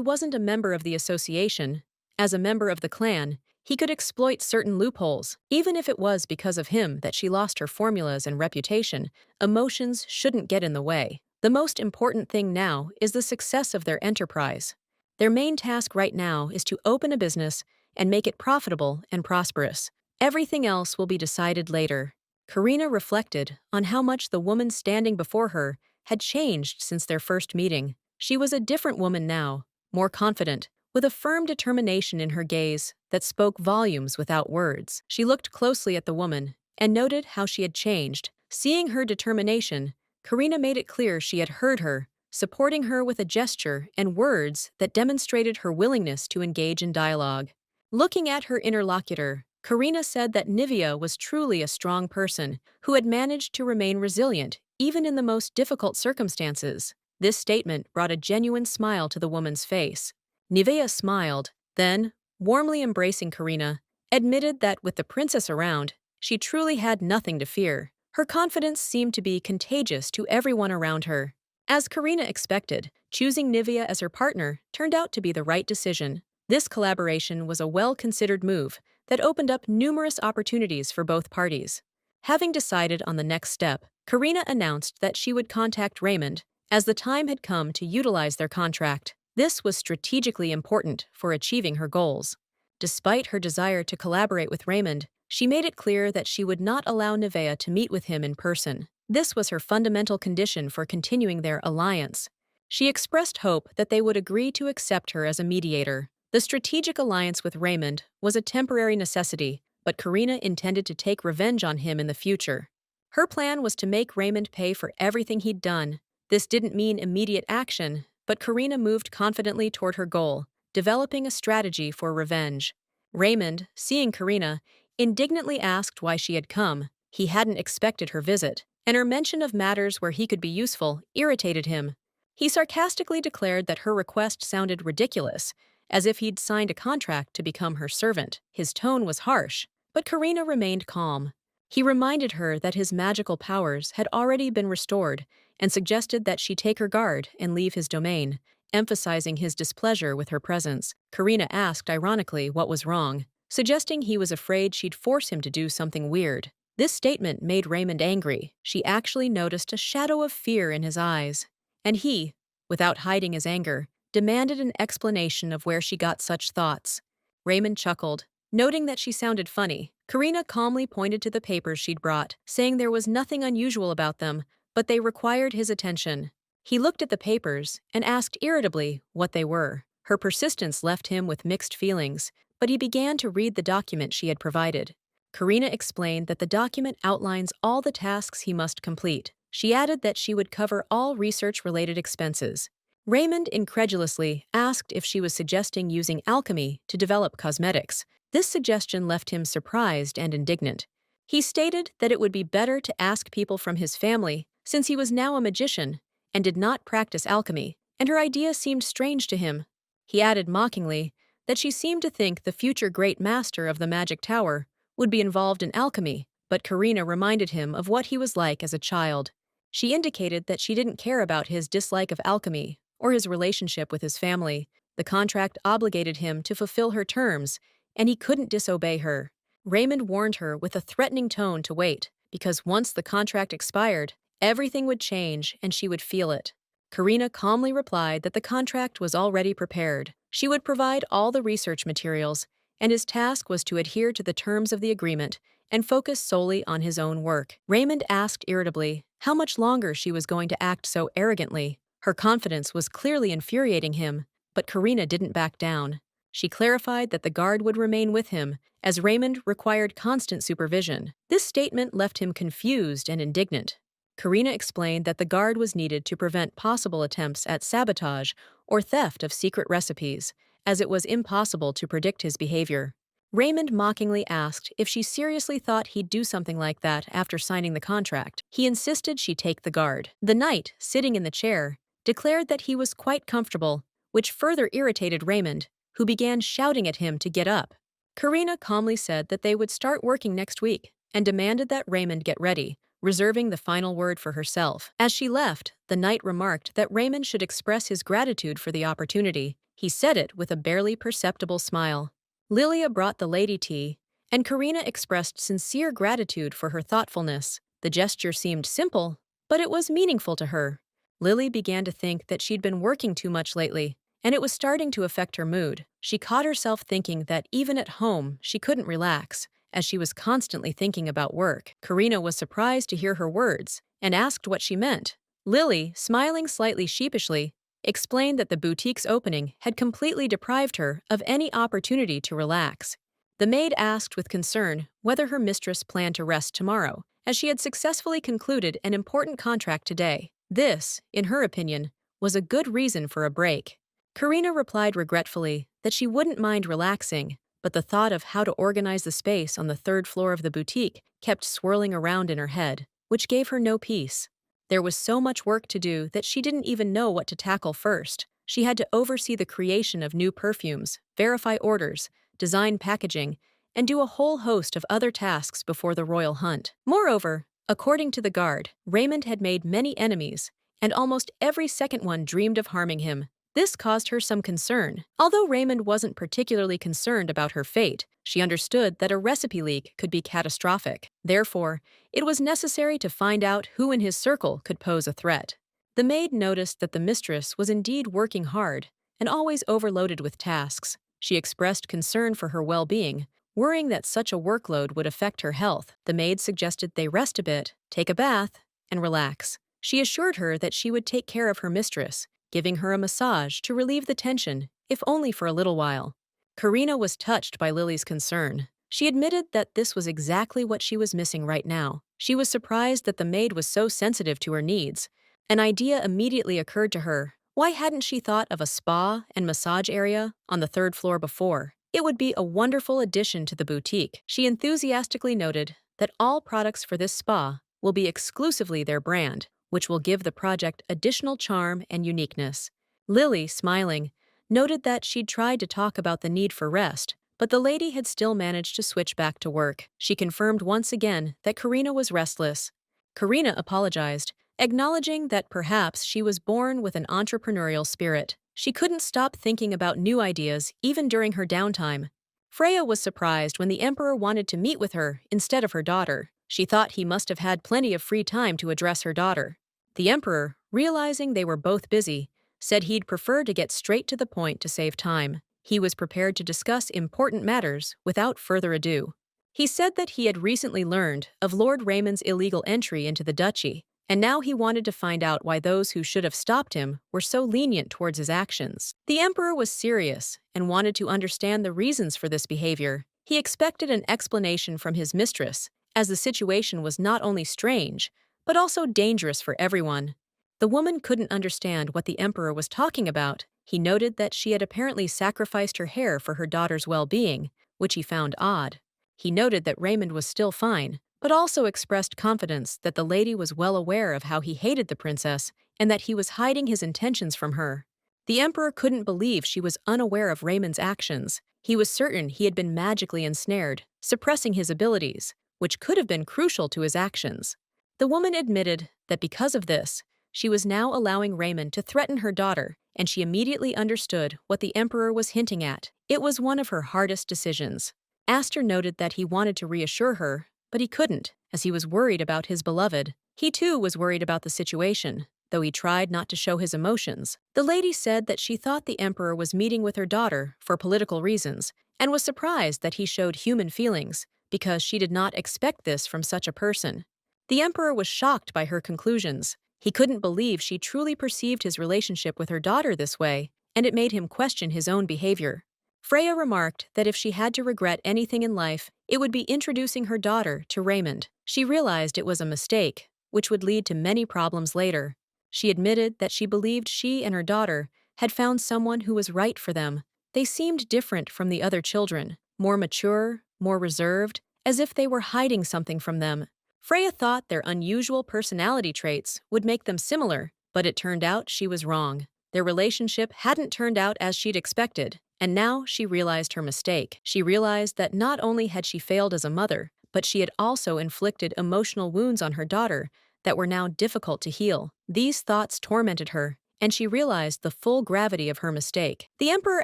wasn't a member of the association, as a member of the clan, he could exploit certain loopholes. Even if it was because of him that she lost her formulas and reputation, emotions shouldn't get in the way. The most important thing now is the success of their enterprise. Their main task right now is to open a business and make it profitable and prosperous. Everything else will be decided later. Karina reflected on how much the woman standing before her had changed since their first meeting. She was a different woman now, more confident, with a firm determination in her gaze that spoke volumes without words. She looked closely at the woman and noted how she had changed. Seeing her determination, Karina made it clear she had heard her, supporting her with a gesture and words that demonstrated her willingness to engage in dialogue. Looking at her interlocutor, Karina said that Nivea was truly a strong person who had managed to remain resilient even in the most difficult circumstances. This statement brought a genuine smile to the woman's face. Nivea smiled, then, warmly embracing Karina, admitted that with the princess around, she truly had nothing to fear. Her confidence seemed to be contagious to everyone around her. As Karina expected, choosing Nivea as her partner turned out to be the right decision. This collaboration was a well-considered move that opened up numerous opportunities for both parties. Having decided on the next step, Karina announced that she would contact Raymond as the time had come to utilize their contract. This was strategically important for achieving her goals. Despite her desire to collaborate with Raymond, she made it clear that she would not allow Nevea to meet with him in person. This was her fundamental condition for continuing their alliance. She expressed hope that they would agree to accept her as a mediator. The strategic alliance with Raymond was a temporary necessity, but Karina intended to take revenge on him in the future. Her plan was to make Raymond pay for everything he'd done. This didn't mean immediate action, but Karina moved confidently toward her goal, developing a strategy for revenge. Raymond, seeing Karina, indignantly asked why she had come. He hadn't expected her visit, and her mention of matters where he could be useful irritated him. He sarcastically declared that her request sounded ridiculous, as if he'd signed a contract to become her servant. His tone was harsh, but Karina remained calm. He reminded her that his magical powers had already been restored and suggested that she take her guard and leave his domain, emphasizing his displeasure with her presence. Karina asked ironically what was wrong, suggesting he was afraid she'd force him to do something weird. This statement made Raymond angry. She actually noticed a shadow of fear in his eyes, and he, without hiding his anger, demanded an explanation of where she got such thoughts. Raymond chuckled, noting that she sounded funny. Karina calmly pointed to the papers she'd brought, saying there was nothing unusual about them, but they required his attention. He looked at the papers and asked irritably what they were. Her persistence left him with mixed feelings, but he began to read the document she had provided. Karina explained that the document outlines all the tasks he must complete. She added that she would cover all research-related expenses. Raymond incredulously asked if she was suggesting using alchemy to develop cosmetics. This suggestion left him surprised and indignant. He stated that it would be better to ask people from his family, since he was now a magician and did not practice alchemy, and her idea seemed strange to him. He added mockingly that she seemed to think the future great master of the magic tower would be involved in alchemy, but Karina reminded him of what he was like as a child. She indicated that she didn't care about his dislike of alchemy or his relationship with his family. The contract obligated him to fulfill her terms, and he couldn't disobey her. Raymond warned her with a threatening tone to wait, because once the contract expired, everything would change and she would feel it. Karina calmly replied that the contract was already prepared. She would provide all the research materials, and his task was to adhere to the terms of the agreement and focus solely on his own work. Raymond asked irritably how much longer she was going to act so arrogantly. Her confidence was clearly infuriating him, but Karina didn't back down. She clarified that the guard would remain with him, as Raymond required constant supervision. This statement left him confused and indignant. Karina explained that the guard was needed to prevent possible attempts at sabotage or theft of secret recipes, as it was impossible to predict his behavior. Raymond mockingly asked if she seriously thought he'd do something like that after signing the contract. He insisted she take the guard. The knight, sitting in the chair, declared that he was quite comfortable, which further irritated Raymond, who began shouting at him to get up. Karina calmly said that they would start working next week and demanded that Raymond get ready, reserving the final word for herself. As she left, the knight remarked that Raymond should express his gratitude for the opportunity. He said it with a barely perceptible smile. Lilia brought the lady tea, and Karina expressed sincere gratitude for her thoughtfulness. The gesture seemed simple, but it was meaningful to her. Lily began to think that she'd been working too much lately, and it was starting to affect her mood. She caught herself thinking that even at home, she couldn't relax, as she was constantly thinking about work. Karina was surprised to hear her words and asked what she meant. Lily, smiling slightly sheepishly, explained that the boutique's opening had completely deprived her of any opportunity to relax. The maid asked with concern whether her mistress planned to rest tomorrow, as she had successfully concluded an important contract today. This, in her opinion, was a good reason for a break. Karina replied regretfully that she wouldn't mind relaxing, but the thought of how to organize the space on the third floor of the boutique kept swirling around in her head, which gave her no peace. There was so much work to do that she didn't even know what to tackle first. She had to oversee the creation of new perfumes, verify orders, design packaging, and do a whole host of other tasks before the royal hunt. Moreover, according to the guard, Raymond had made many enemies, and almost every second one dreamed of harming him. This caused her some concern. Although Raymond wasn't particularly concerned about her fate, she understood that a recipe leak could be catastrophic. Therefore, it was necessary to find out who in his circle could pose a threat. The maid noticed that the mistress was indeed working hard and always overloaded with tasks. She expressed concern for her well-being, worrying that such a workload would affect her health. The maid suggested they rest a bit, take a bath, and relax. She assured her that she would take care of her mistress, giving her a massage to relieve the tension, if only for a little while. Karina was touched by Lily's concern. She admitted that this was exactly what she was missing right now. She was surprised that the maid was so sensitive to her needs. An idea immediately occurred to her. Why hadn't she thought of a spa and massage area on the third floor before? It would be a wonderful addition to the boutique. She enthusiastically noted that all products for this spa will be exclusively their brand, which will give the project additional charm and uniqueness. Lily, smiling, noted that she'd tried to talk about the need for rest, but the lady had still managed to switch back to work. She confirmed once again that Karina was restless. Karina apologized, acknowledging that perhaps she was born with an entrepreneurial spirit. She couldn't stop thinking about new ideas even during her downtime. Freya was surprised when the emperor wanted to meet with her instead of her daughter. She thought he must have had plenty of free time to address her daughter. The emperor, realizing they were both busy, said he'd prefer to get straight to the point to save time. He was prepared to discuss important matters without further ado. He said that he had recently learned of Lord Raymond's illegal entry into the duchy, and now he wanted to find out why those who should have stopped him were so lenient towards his actions. The emperor was serious and wanted to understand the reasons for this behavior. He expected an explanation from his mistress, as the situation was not only strange, but also dangerous for everyone. The woman couldn't understand what the emperor was talking about. He noted that she had apparently sacrificed her hair for her daughter's well-being, which he found odd. He noted that Raymond was still fine, but also expressed confidence that the lady was well aware of how he hated the princess and that he was hiding his intentions from her. The emperor couldn't believe she was unaware of Raymond's actions. He was certain he had been magically ensnared, suppressing his abilities, which could have been crucial to his actions. The woman admitted that because of this, she was now allowing Raymond to threaten her daughter, and she immediately understood what the emperor was hinting at. It was one of her hardest decisions. Aster noted that he wanted to reassure her, but he couldn't, as he was worried about his beloved. He too was worried about the situation. though he tried not to show his emotions. The lady said that she thought the emperor was meeting with her daughter for political reasons, and was surprised that he showed human feelings, because she did not expect this from such a person. The emperor was shocked by her conclusions. He couldn't believe she truly perceived his relationship with her daughter this way, and it made him question his own behavior. Freya remarked that if she had to regret anything in life, it would be introducing her daughter to Raymond. She realized it was a mistake, which would lead to many problems later. She admitted that she believed she and her daughter had found someone who was right for them. They seemed different from the other children, more mature, more reserved, as if they were hiding something from them. Freya thought their unusual personality traits would make them similar, but it turned out she was wrong. Their relationship hadn't turned out as she'd expected, and now she realized her mistake. She realized that not only had she failed as a mother, but she had also inflicted emotional wounds on her daughter that were now difficult to heal. These thoughts tormented her, and she realized the full gravity of her mistake. The emperor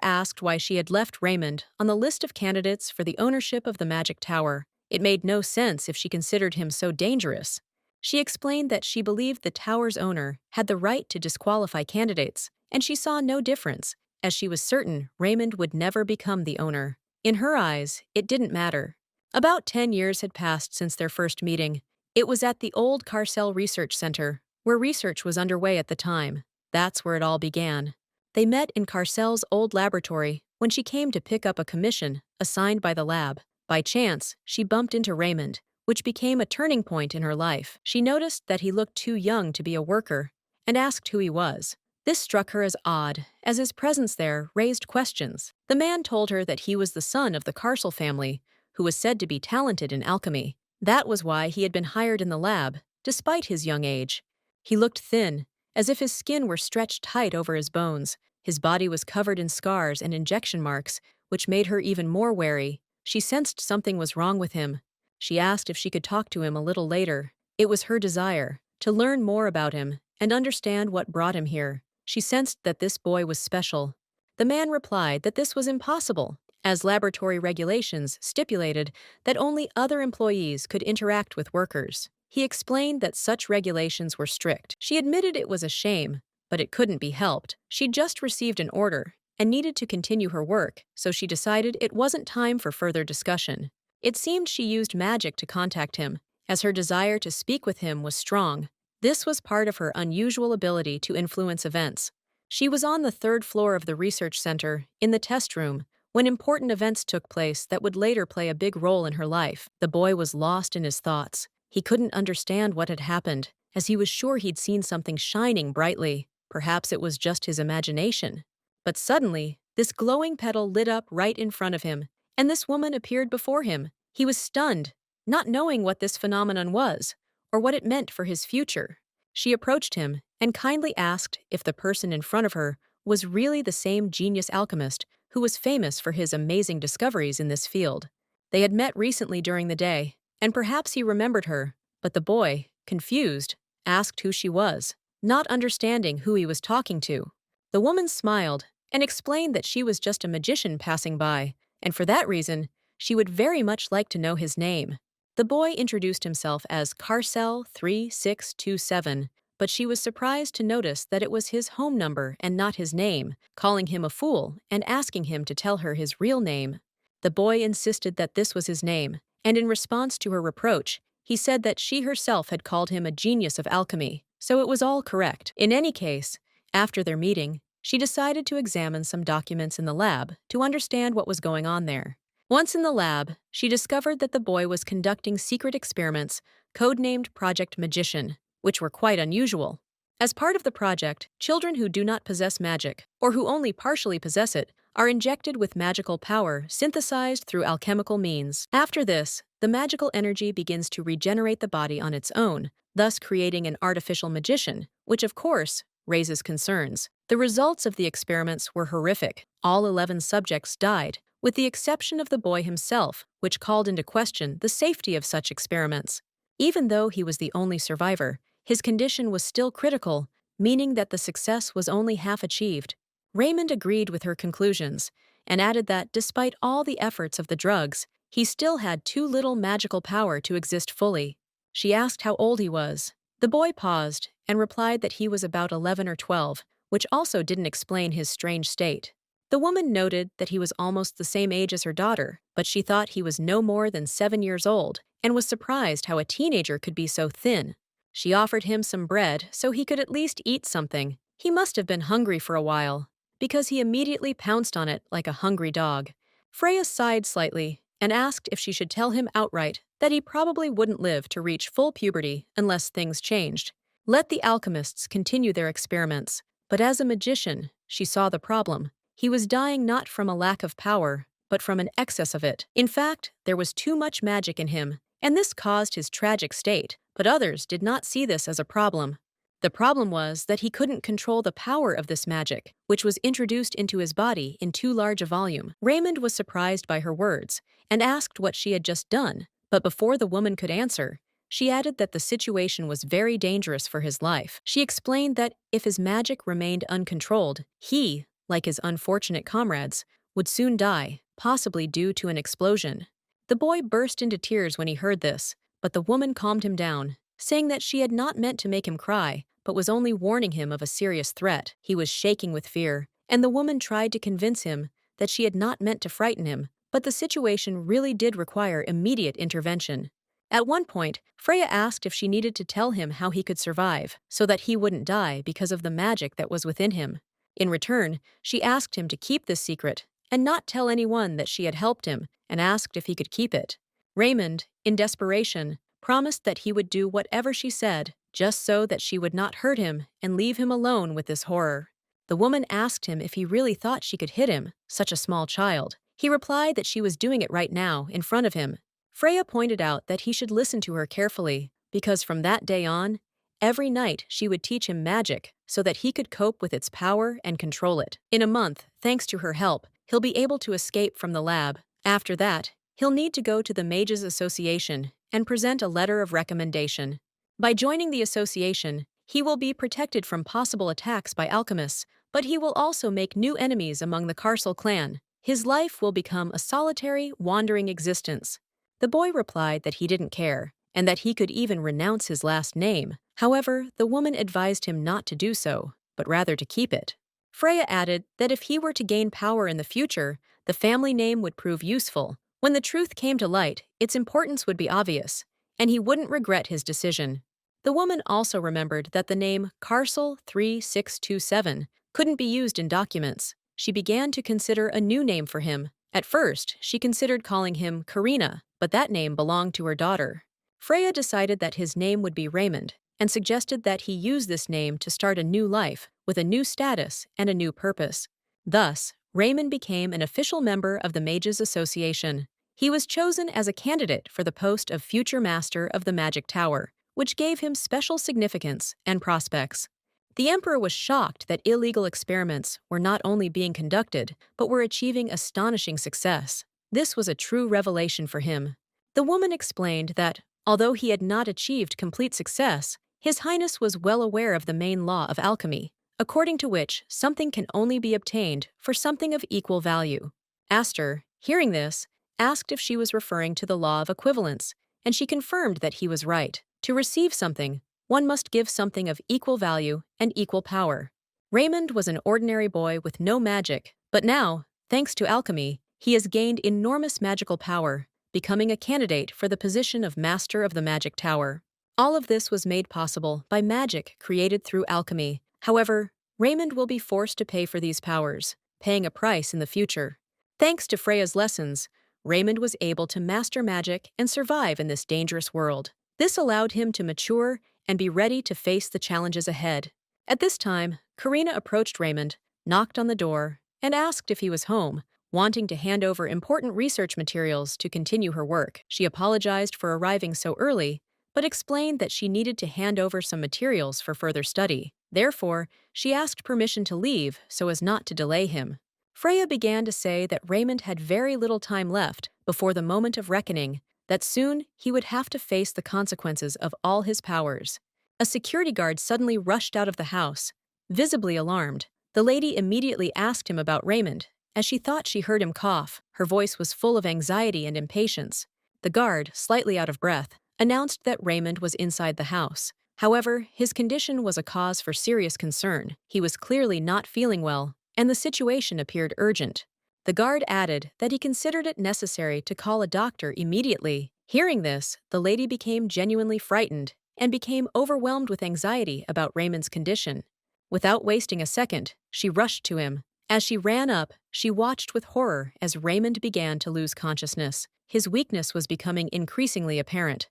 asked why she had left Raymond on the list of candidates for the ownership of the magic tower. It made no sense if she considered him so dangerous. She explained that she believed the tower's owner had the right to disqualify candidates, and she saw no difference, as she was certain Raymond would never become the owner. In her eyes, it didn't matter. About 10 years had passed since their first meeting. It was at the old Carcel Research Center, where research was underway at the time. That's where it all began. They met in Carcel's old laboratory when she came to pick up a commission assigned by the lab. By chance, she bumped into Raymond, which became a turning point in her life. She noticed that he looked too young to be a worker, and asked who he was. This struck her as odd, as his presence there raised questions. The man told her that he was the son of the Carcel family, who was said to be talented in alchemy. That was why he had been hired in the lab, despite his young age. He looked thin, as if his skin were stretched tight over his bones. His body was covered in scars and injection marks, which made her even more wary. She sensed something was wrong with him. She asked if she could talk to him a little later. It was her desire to learn more about him and understand what brought him here. She sensed that this boy was special. The man replied that this was impossible, as laboratory regulations stipulated that only other employees could interact with workers. He explained that such regulations were strict. She admitted it was a shame, but it couldn't be helped. She'd just received an order and needed to continue her work, so she decided it wasn't time for further discussion. It seemed she used magic to contact him, as her desire to speak with him was strong. This was part of her unusual ability to influence events. She was on the 3rd floor of the research center, in the test room, when important events took place that would later play a big role in her life. The boy was lost in his thoughts. He couldn't understand what had happened, as he was sure he'd seen something shining brightly. Perhaps it was just his imagination. But suddenly, this glowing petal lit up right in front of him, and this woman appeared before him. He was stunned, not knowing what this phenomenon was, or what it meant for his future. She approached him and kindly asked if the person in front of her was really the same genius alchemist who was famous for his amazing discoveries in this field. They had met recently during the day, and perhaps he remembered her, but the boy, confused, asked who she was, not understanding who he was talking to. The woman smiled and explained that she was just a magician passing by, and for that reason, she would very much like to know his name. The boy introduced himself as Carcel 3627, but she was surprised to notice that it was his home number and not his name, calling him a fool and asking him to tell her his real name. The boy insisted that this was his name, and in response to her reproach, he said that she herself had called him a genius of alchemy, so it was all correct. In any case, after their meeting, she decided to examine some documents in the lab to understand what was going on there. Once in the lab, she discovered that the boy was conducting secret experiments, codenamed Project Magician, which were quite unusual. As part of the project, children who do not possess magic, or who only partially possess it, are injected with magical power synthesized through alchemical means. After this, the magical energy begins to regenerate the body on its own, thus creating an artificial magician, which of course raises concerns. The results of the experiments were horrific. All 11 subjects died, with the exception of the boy himself, which called into question the safety of such experiments. Even though he was the only survivor, his condition was still critical, meaning that the success was only half achieved. Raymond agreed with her conclusions, and added that despite all the efforts of the drugs, he still had too little magical power to exist fully. She asked how old he was. The boy paused and replied that he was about 11 or 12, which also didn't explain his strange state. The woman noted that he was almost the same age as her daughter, but she thought he was no more than 7 years old and was surprised how a teenager could be so thin. She offered him some bread so he could at least eat something. He must have been hungry for a while, because he immediately pounced on it like a hungry dog. Freya sighed slightly and asked if she should tell him outright that he probably wouldn't live to reach full puberty unless things changed. Let the alchemists continue their experiments, but as a magician, she saw the problem. He was dying not from a lack of power, but from an excess of it. In fact, there was too much magic in him, and this caused his tragic state, but others did not see this as a problem. The problem was that he couldn't control the power of this magic, which was introduced into his body in too large a volume. Raymond was surprised by her words and asked what she had just done, but before the woman could answer, she added that the situation was very dangerous for his life. She explained that if his magic remained uncontrolled, he, like his unfortunate comrades, would soon die, possibly due to an explosion. The boy burst into tears when he heard this, but the woman calmed him down, saying that she had not meant to make him cry, but was only warning him of a serious threat. He was shaking with fear, and the woman tried to convince him that she had not meant to frighten him, but the situation really did require immediate intervention. At one point, Freya asked if she needed to tell him how he could survive, so that he wouldn't die because of the magic that was within him. In return, she asked him to keep this secret and not tell anyone that she had helped him, and asked if he could keep it. Raymond, in desperation, promised that he would do whatever she said, just so that she would not hurt him and leave him alone with this horror. The woman asked him if he really thought she could hit him, such a small child. He replied that she was doing it right now, in front of him. Freya pointed out that he should listen to her carefully, because from that day on, every night she would teach him magic so that he could cope with its power and control it. In a month, thanks to her help, he'll be able to escape from the lab. After that, he'll need to go to the Mages Association and present a letter of recommendation. By joining the association, he will be protected from possible attacks by alchemists, but he will also make new enemies among the Carcel clan. His life will become a solitary, wandering existence. The boy replied that he didn't care, and that he could even renounce his last name. However, the woman advised him not to do so, but rather to keep it. Freya added that if he were to gain power in the future, the family name would prove useful. When the truth came to light, its importance would be obvious, and he wouldn't regret his decision. The woman also remembered that the name Carcel 3627 couldn't be used in documents. She began to consider a new name for him. At first, she considered calling him Karina, but that name belonged to her daughter. Freya decided that his name would be Raymond, and suggested that he use this name to start a new life, with a new status and a new purpose. Thus, Raymond became an official member of the Mages Association. He was chosen as a candidate for the post of future master of the Magic Tower, which gave him special significance and prospects. The emperor was shocked that illegal experiments were not only being conducted, but were achieving astonishing success. This was a true revelation for him. The woman explained that, although he had not achieved complete success, His Highness was well aware of the main law of alchemy, according to which something can only be obtained for something of equal value. Astor, hearing this, asked if she was referring to the law of equivalence, and she confirmed that he was right. To receive something, one must give something of equal value and equal power. Raymond was an ordinary boy with no magic, but now, thanks to alchemy, he has gained enormous magical power, becoming a candidate for the position of Master of the Magic Tower. All of this was made possible by magic created through alchemy. However, Raymond will be forced to pay for these powers, paying a price in the future. Thanks to Freya's lessons, Raymond was able to master magic and survive in this dangerous world. This allowed him to mature and be ready to face the challenges ahead. At this time, Karina approached Raymond, knocked on the door, and asked if he was home, wanting to hand over important research materials to continue her work. She apologized for arriving so early, but explained that she needed to hand over some materials for further study. Therefore, she asked permission to leave so as not to delay him. Freya began to say that Raymond had very little time left before the moment of reckoning, that soon he would have to face the consequences of all his powers. A security guard suddenly rushed out of the house, visibly alarmed. The lady immediately asked him about Raymond, as she thought she heard him cough. Her voice was full of anxiety and impatience. The guard, slightly out of breath, announced that Raymond was inside the house. However, his condition was a cause for serious concern. He was clearly not feeling well, and the situation appeared urgent. The guard added that he considered it necessary to call a doctor immediately. Hearing this, the lady became genuinely frightened and became overwhelmed with anxiety about Raymond's condition. Without wasting a second, she rushed to him. As she ran up, she watched with horror as Raymond began to lose consciousness. His weakness was becoming increasingly apparent.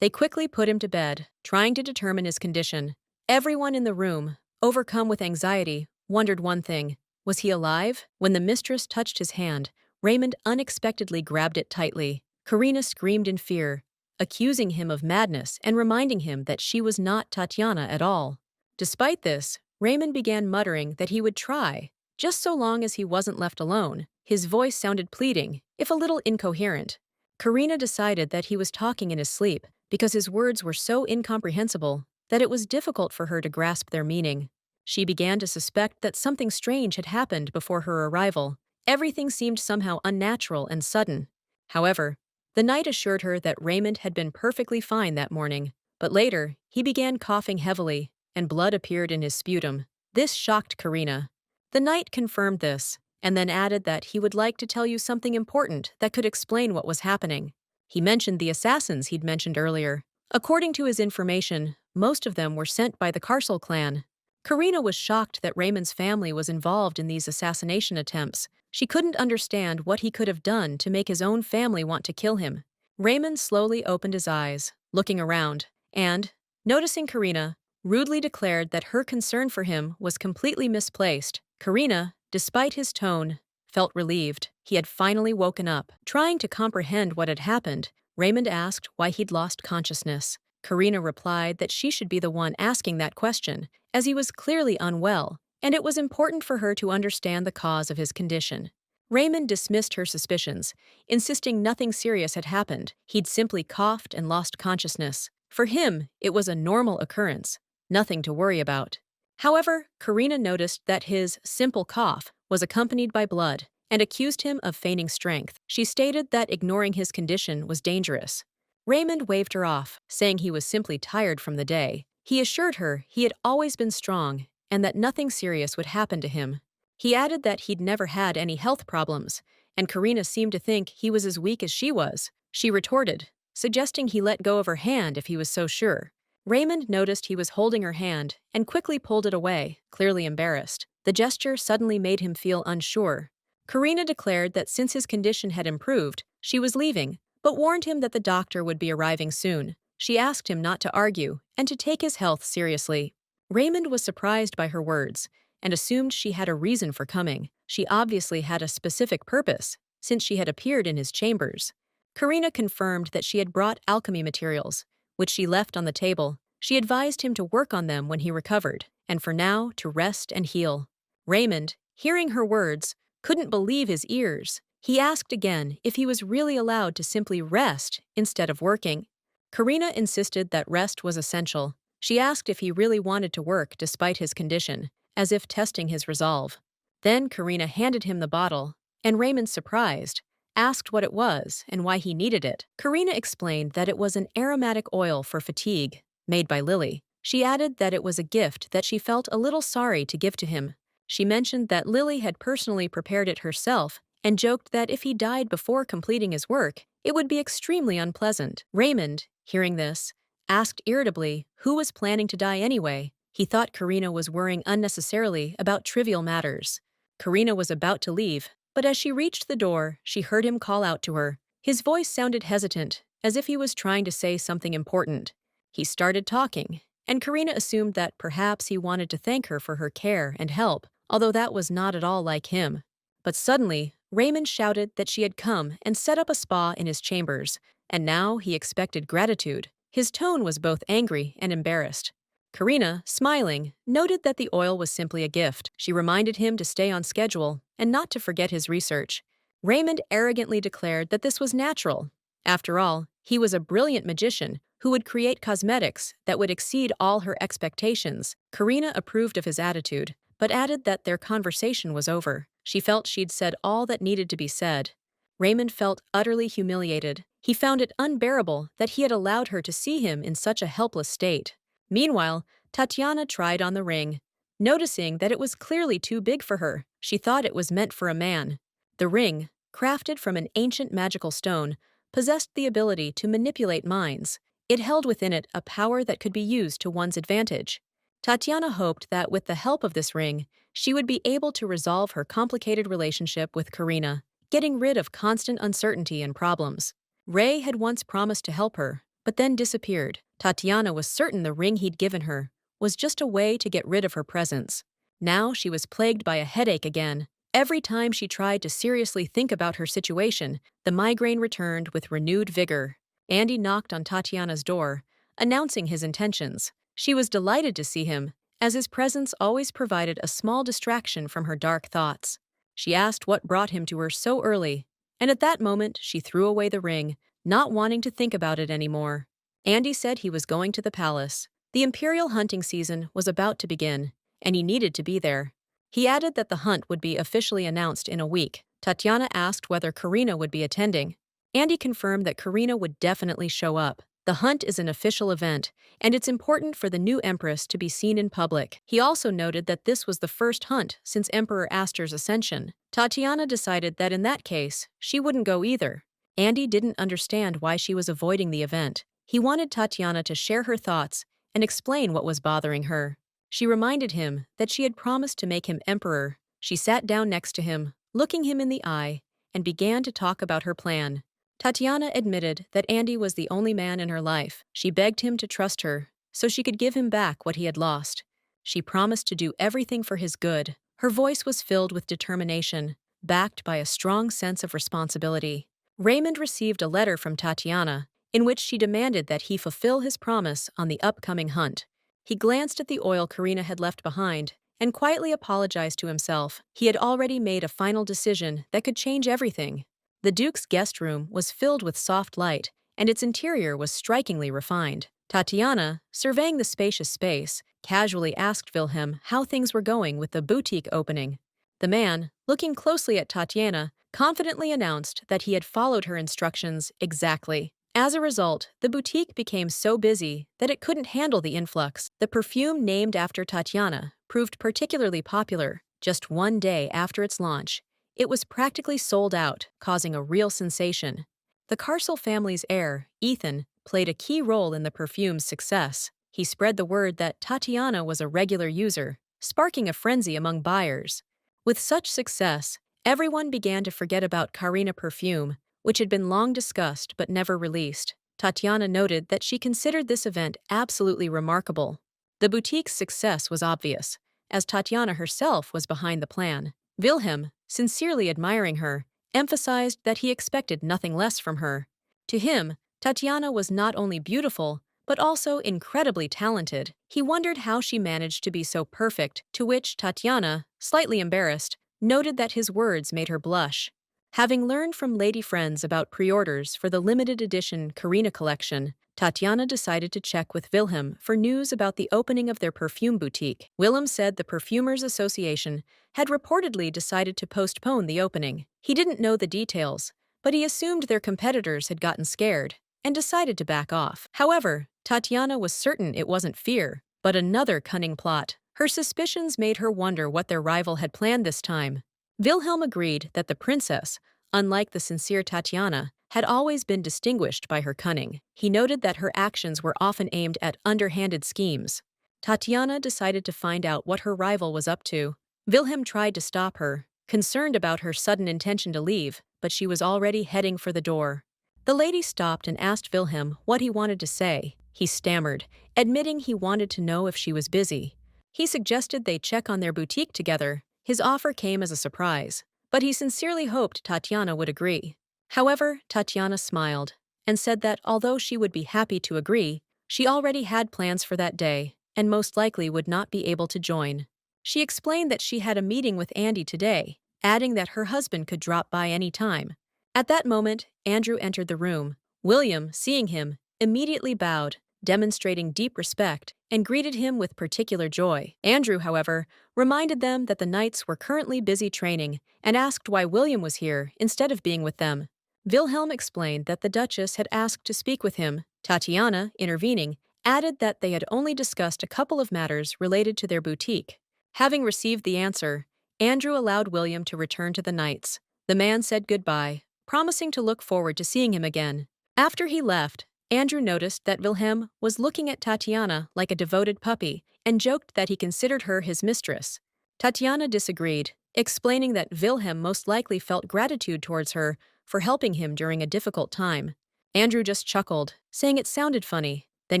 They quickly put him to bed, trying to determine his condition. Everyone in the room, overcome with anxiety, wondered one thing: was he alive? When the mistress touched his hand, Raymond unexpectedly grabbed it tightly. Karina screamed in fear, accusing him of madness and reminding him that she was not Tatiana at all. Despite this, Raymond began muttering that he would try, just so long as he wasn't left alone. His voice sounded pleading, if a little incoherent. Karina decided that he was talking in his sleep because his words were so incomprehensible that it was difficult for her to grasp their meaning. She began to suspect that something strange had happened before her arrival. Everything seemed somehow unnatural and sudden. However, the knight assured her that Raymond had been perfectly fine that morning, but later, he began coughing heavily, and blood appeared in his sputum. This shocked Karina. The knight confirmed this, and then added that he would like to tell you something important that could explain what was happening. He mentioned the assassins he'd mentioned earlier. According to his information, most of them were sent by the Carcel clan. Karina was shocked that Raymond's family was involved in these assassination attempts. She couldn't understand what he could have done to make his own family want to kill him. Raymond slowly opened his eyes, looking around, and, noticing Karina, rudely declared that her concern for him was completely misplaced. Karina, despite his tone, felt relieved. He had finally woken up. Trying to comprehend what had happened, Raymond asked why he'd lost consciousness. Karina replied that she should be the one asking that question, as he was clearly unwell, and it was important for her to understand the cause of his condition. Raymond dismissed her suspicions, insisting nothing serious had happened. He'd simply coughed and lost consciousness. For him, it was a normal occurrence, nothing to worry about. However, Karina noticed that his simple cough was accompanied by blood and accused him of feigning strength. She stated that ignoring his condition was dangerous. Raymond waved her off, saying he was simply tired from the day. He assured her he had always been strong and that nothing serious would happen to him. He added that he'd never had any health problems, and Karina seemed to think he was as weak as she was. She retorted, suggesting he let go of her hand if he was so sure. Raymond noticed he was holding her hand and quickly pulled it away, clearly embarrassed. The gesture suddenly made him feel unsure. Karina declared that since his condition had improved, she was leaving, but warned him that the doctor would be arriving soon. She asked him not to argue and to take his health seriously. Raymond was surprised by her words and assumed she had a reason for coming. She obviously had a specific purpose, since she had appeared in his chambers. Karina confirmed that she had brought alchemy materials, which she left on the table. She advised him to work on them when he recovered, and for now to rest and heal. Raymond, hearing her words, couldn't believe his ears. He asked again if he was really allowed to simply rest instead of working. Karina insisted that rest was essential. She asked if he really wanted to work despite his condition, as if testing his resolve. Then Karina handed him the bottle, and Raymond, surprised, asked what it was and why he needed it. Karina explained that it was an aromatic oil for fatigue, made by Lily. She added that it was a gift that she felt a little sorry to give to him. She mentioned that Lily had personally prepared it herself and joked that if he died before completing his work, it would be extremely unpleasant. Raymond, hearing this, asked irritably who was planning to die anyway. He thought Karina was worrying unnecessarily about trivial matters. Karina was about to leave, but as she reached the door, she heard him call out to her. His voice sounded hesitant, as if he was trying to say something important. He started talking, and Karina assumed that perhaps he wanted to thank her for her care and help, although that was not at all like him. But suddenly, Raymond shouted that she had come and set up a spa in his chambers, and now he expected gratitude. His tone was both angry and embarrassed. Karina, smiling, noted that the oil was simply a gift. She reminded him to stay on schedule and not to forget his research. Raymond arrogantly declared that this was natural. After all, he was a brilliant magician who would create cosmetics that would exceed all her expectations. Karina approved of his attitude, but added that their conversation was over. She felt she'd said all that needed to be said. Raymond felt utterly humiliated. He found it unbearable that he had allowed her to see him in such a helpless state. Meanwhile, Tatiana tried on the ring. Noticing that it was clearly too big for her, she thought it was meant for a man. The ring, crafted from an ancient magical stone, possessed the ability to manipulate minds. It held within it a power that could be used to one's advantage. Tatiana hoped that with the help of this ring, she would be able to resolve her complicated relationship with Karina, getting rid of constant uncertainty and problems. Ray had once promised to help her, but then disappeared. Tatiana was certain the ring he'd given her was just a way to get rid of her presence. Now she was plagued by a headache again. Every time she tried to seriously think about her situation, the migraine returned with renewed vigor. Andy knocked on Tatiana's door, announcing his intentions. She was delighted to see him, as his presence always provided a small distraction from her dark thoughts. She asked what brought him to her so early, and at that moment she threw away the ring, not wanting to think about it anymore. Andy said he was going to the palace. The Imperial hunting season was about to begin, and he needed to be there. He added that the hunt would be officially announced in a week. Tatiana asked whether Karina would be attending. Andy confirmed that Karina would definitely show up. The hunt is an official event, and it's important for the new empress to be seen in public. He also noted that this was the first hunt since Emperor Aster's ascension. Tatiana decided that in that case, she wouldn't go either. Andy didn't understand why she was avoiding the event. He wanted Tatiana to share her thoughts and explain what was bothering her. She reminded him that she had promised to make him emperor. She sat down next to him, looking him in the eye, and began to talk about her plan. Tatiana admitted that Andy was the only man in her life. She begged him to trust her, so she could give him back what he had lost. She promised to do everything for his good. Her voice was filled with determination, backed by a strong sense of responsibility. Raymond received a letter from Tatiana, in which she demanded that he fulfill his promise on the upcoming hunt. He glanced at the oil Karina had left behind and quietly apologized to himself. He had already made a final decision that could change everything. The Duke's guest room was filled with soft light, and its interior was strikingly refined. Tatiana, surveying the spacious space, casually asked Wilhelm how things were going with the boutique opening. The man, looking closely at Tatiana, confidently announced that he had followed her instructions exactly. As a result, the boutique became so busy that it couldn't handle the influx. The perfume named after Tatiana proved particularly popular. Just one day after its launch, it was practically sold out, causing a real sensation. The Carcel family's heir, Ethan, played a key role in the perfume's success. He spread the word that Tatiana was a regular user, sparking a frenzy among buyers. With such success, everyone began to forget about Karina perfume, which had been long discussed but never released. Tatiana noted that she considered this event absolutely remarkable. The boutique's success was obvious, as Tatiana herself was behind the plan. Wilhelm, sincerely admiring her, emphasized that he expected nothing less from her. To him, Tatiana was not only beautiful, but also incredibly talented. He wondered how she managed to be so perfect, to which Tatiana, slightly embarrassed, noted that his words made her blush. Having learned from lady friends about pre-orders for the limited edition Karina collection, Tatiana decided to check with Wilhelm for news about the opening of their perfume boutique. Wilhelm said the Perfumers Association had reportedly decided to postpone the opening. He didn't know the details, but he assumed their competitors had gotten scared and decided to back off. However, Tatiana was certain it wasn't fear, but another cunning plot. Her suspicions made her wonder what their rival had planned this time. Wilhelm agreed that the princess, unlike the sincere Tatiana, had always been distinguished by her cunning. He noted that her actions were often aimed at underhanded schemes. Tatiana decided to find out what her rival was up to. Wilhelm tried to stop her, concerned about her sudden intention to leave, but she was already heading for the door. The lady stopped and asked Wilhelm what he wanted to say. He stammered, admitting he wanted to know if she was busy. He suggested they check on their boutique together. His offer came as a surprise, but he sincerely hoped Tatiana would agree. However, Tatiana smiled and said that although she would be happy to agree, she already had plans for that day and most likely would not be able to join. She explained that she had a meeting with Andy today, adding that her husband could drop by any time. At that moment, Andrew entered the room. William, seeing him, immediately bowed, demonstrating deep respect, and greeted him with particular joy. Andrew, however, reminded them that the knights were currently busy training and asked why William was here instead of being with them. Wilhelm explained that the Duchess had asked to speak with him. Tatiana, intervening, added that they had only discussed a couple of matters related to their boutique. Having received the answer, Andrew allowed William to return to the Knights. The man said goodbye, promising to look forward to seeing him again. After he left, Andrew noticed that Wilhelm was looking at Tatiana like a devoted puppy and joked that he considered her his mistress. Tatiana disagreed, explaining that Wilhelm most likely felt gratitude towards her for helping him during a difficult time. Andrew just chuckled, saying it sounded funny. Then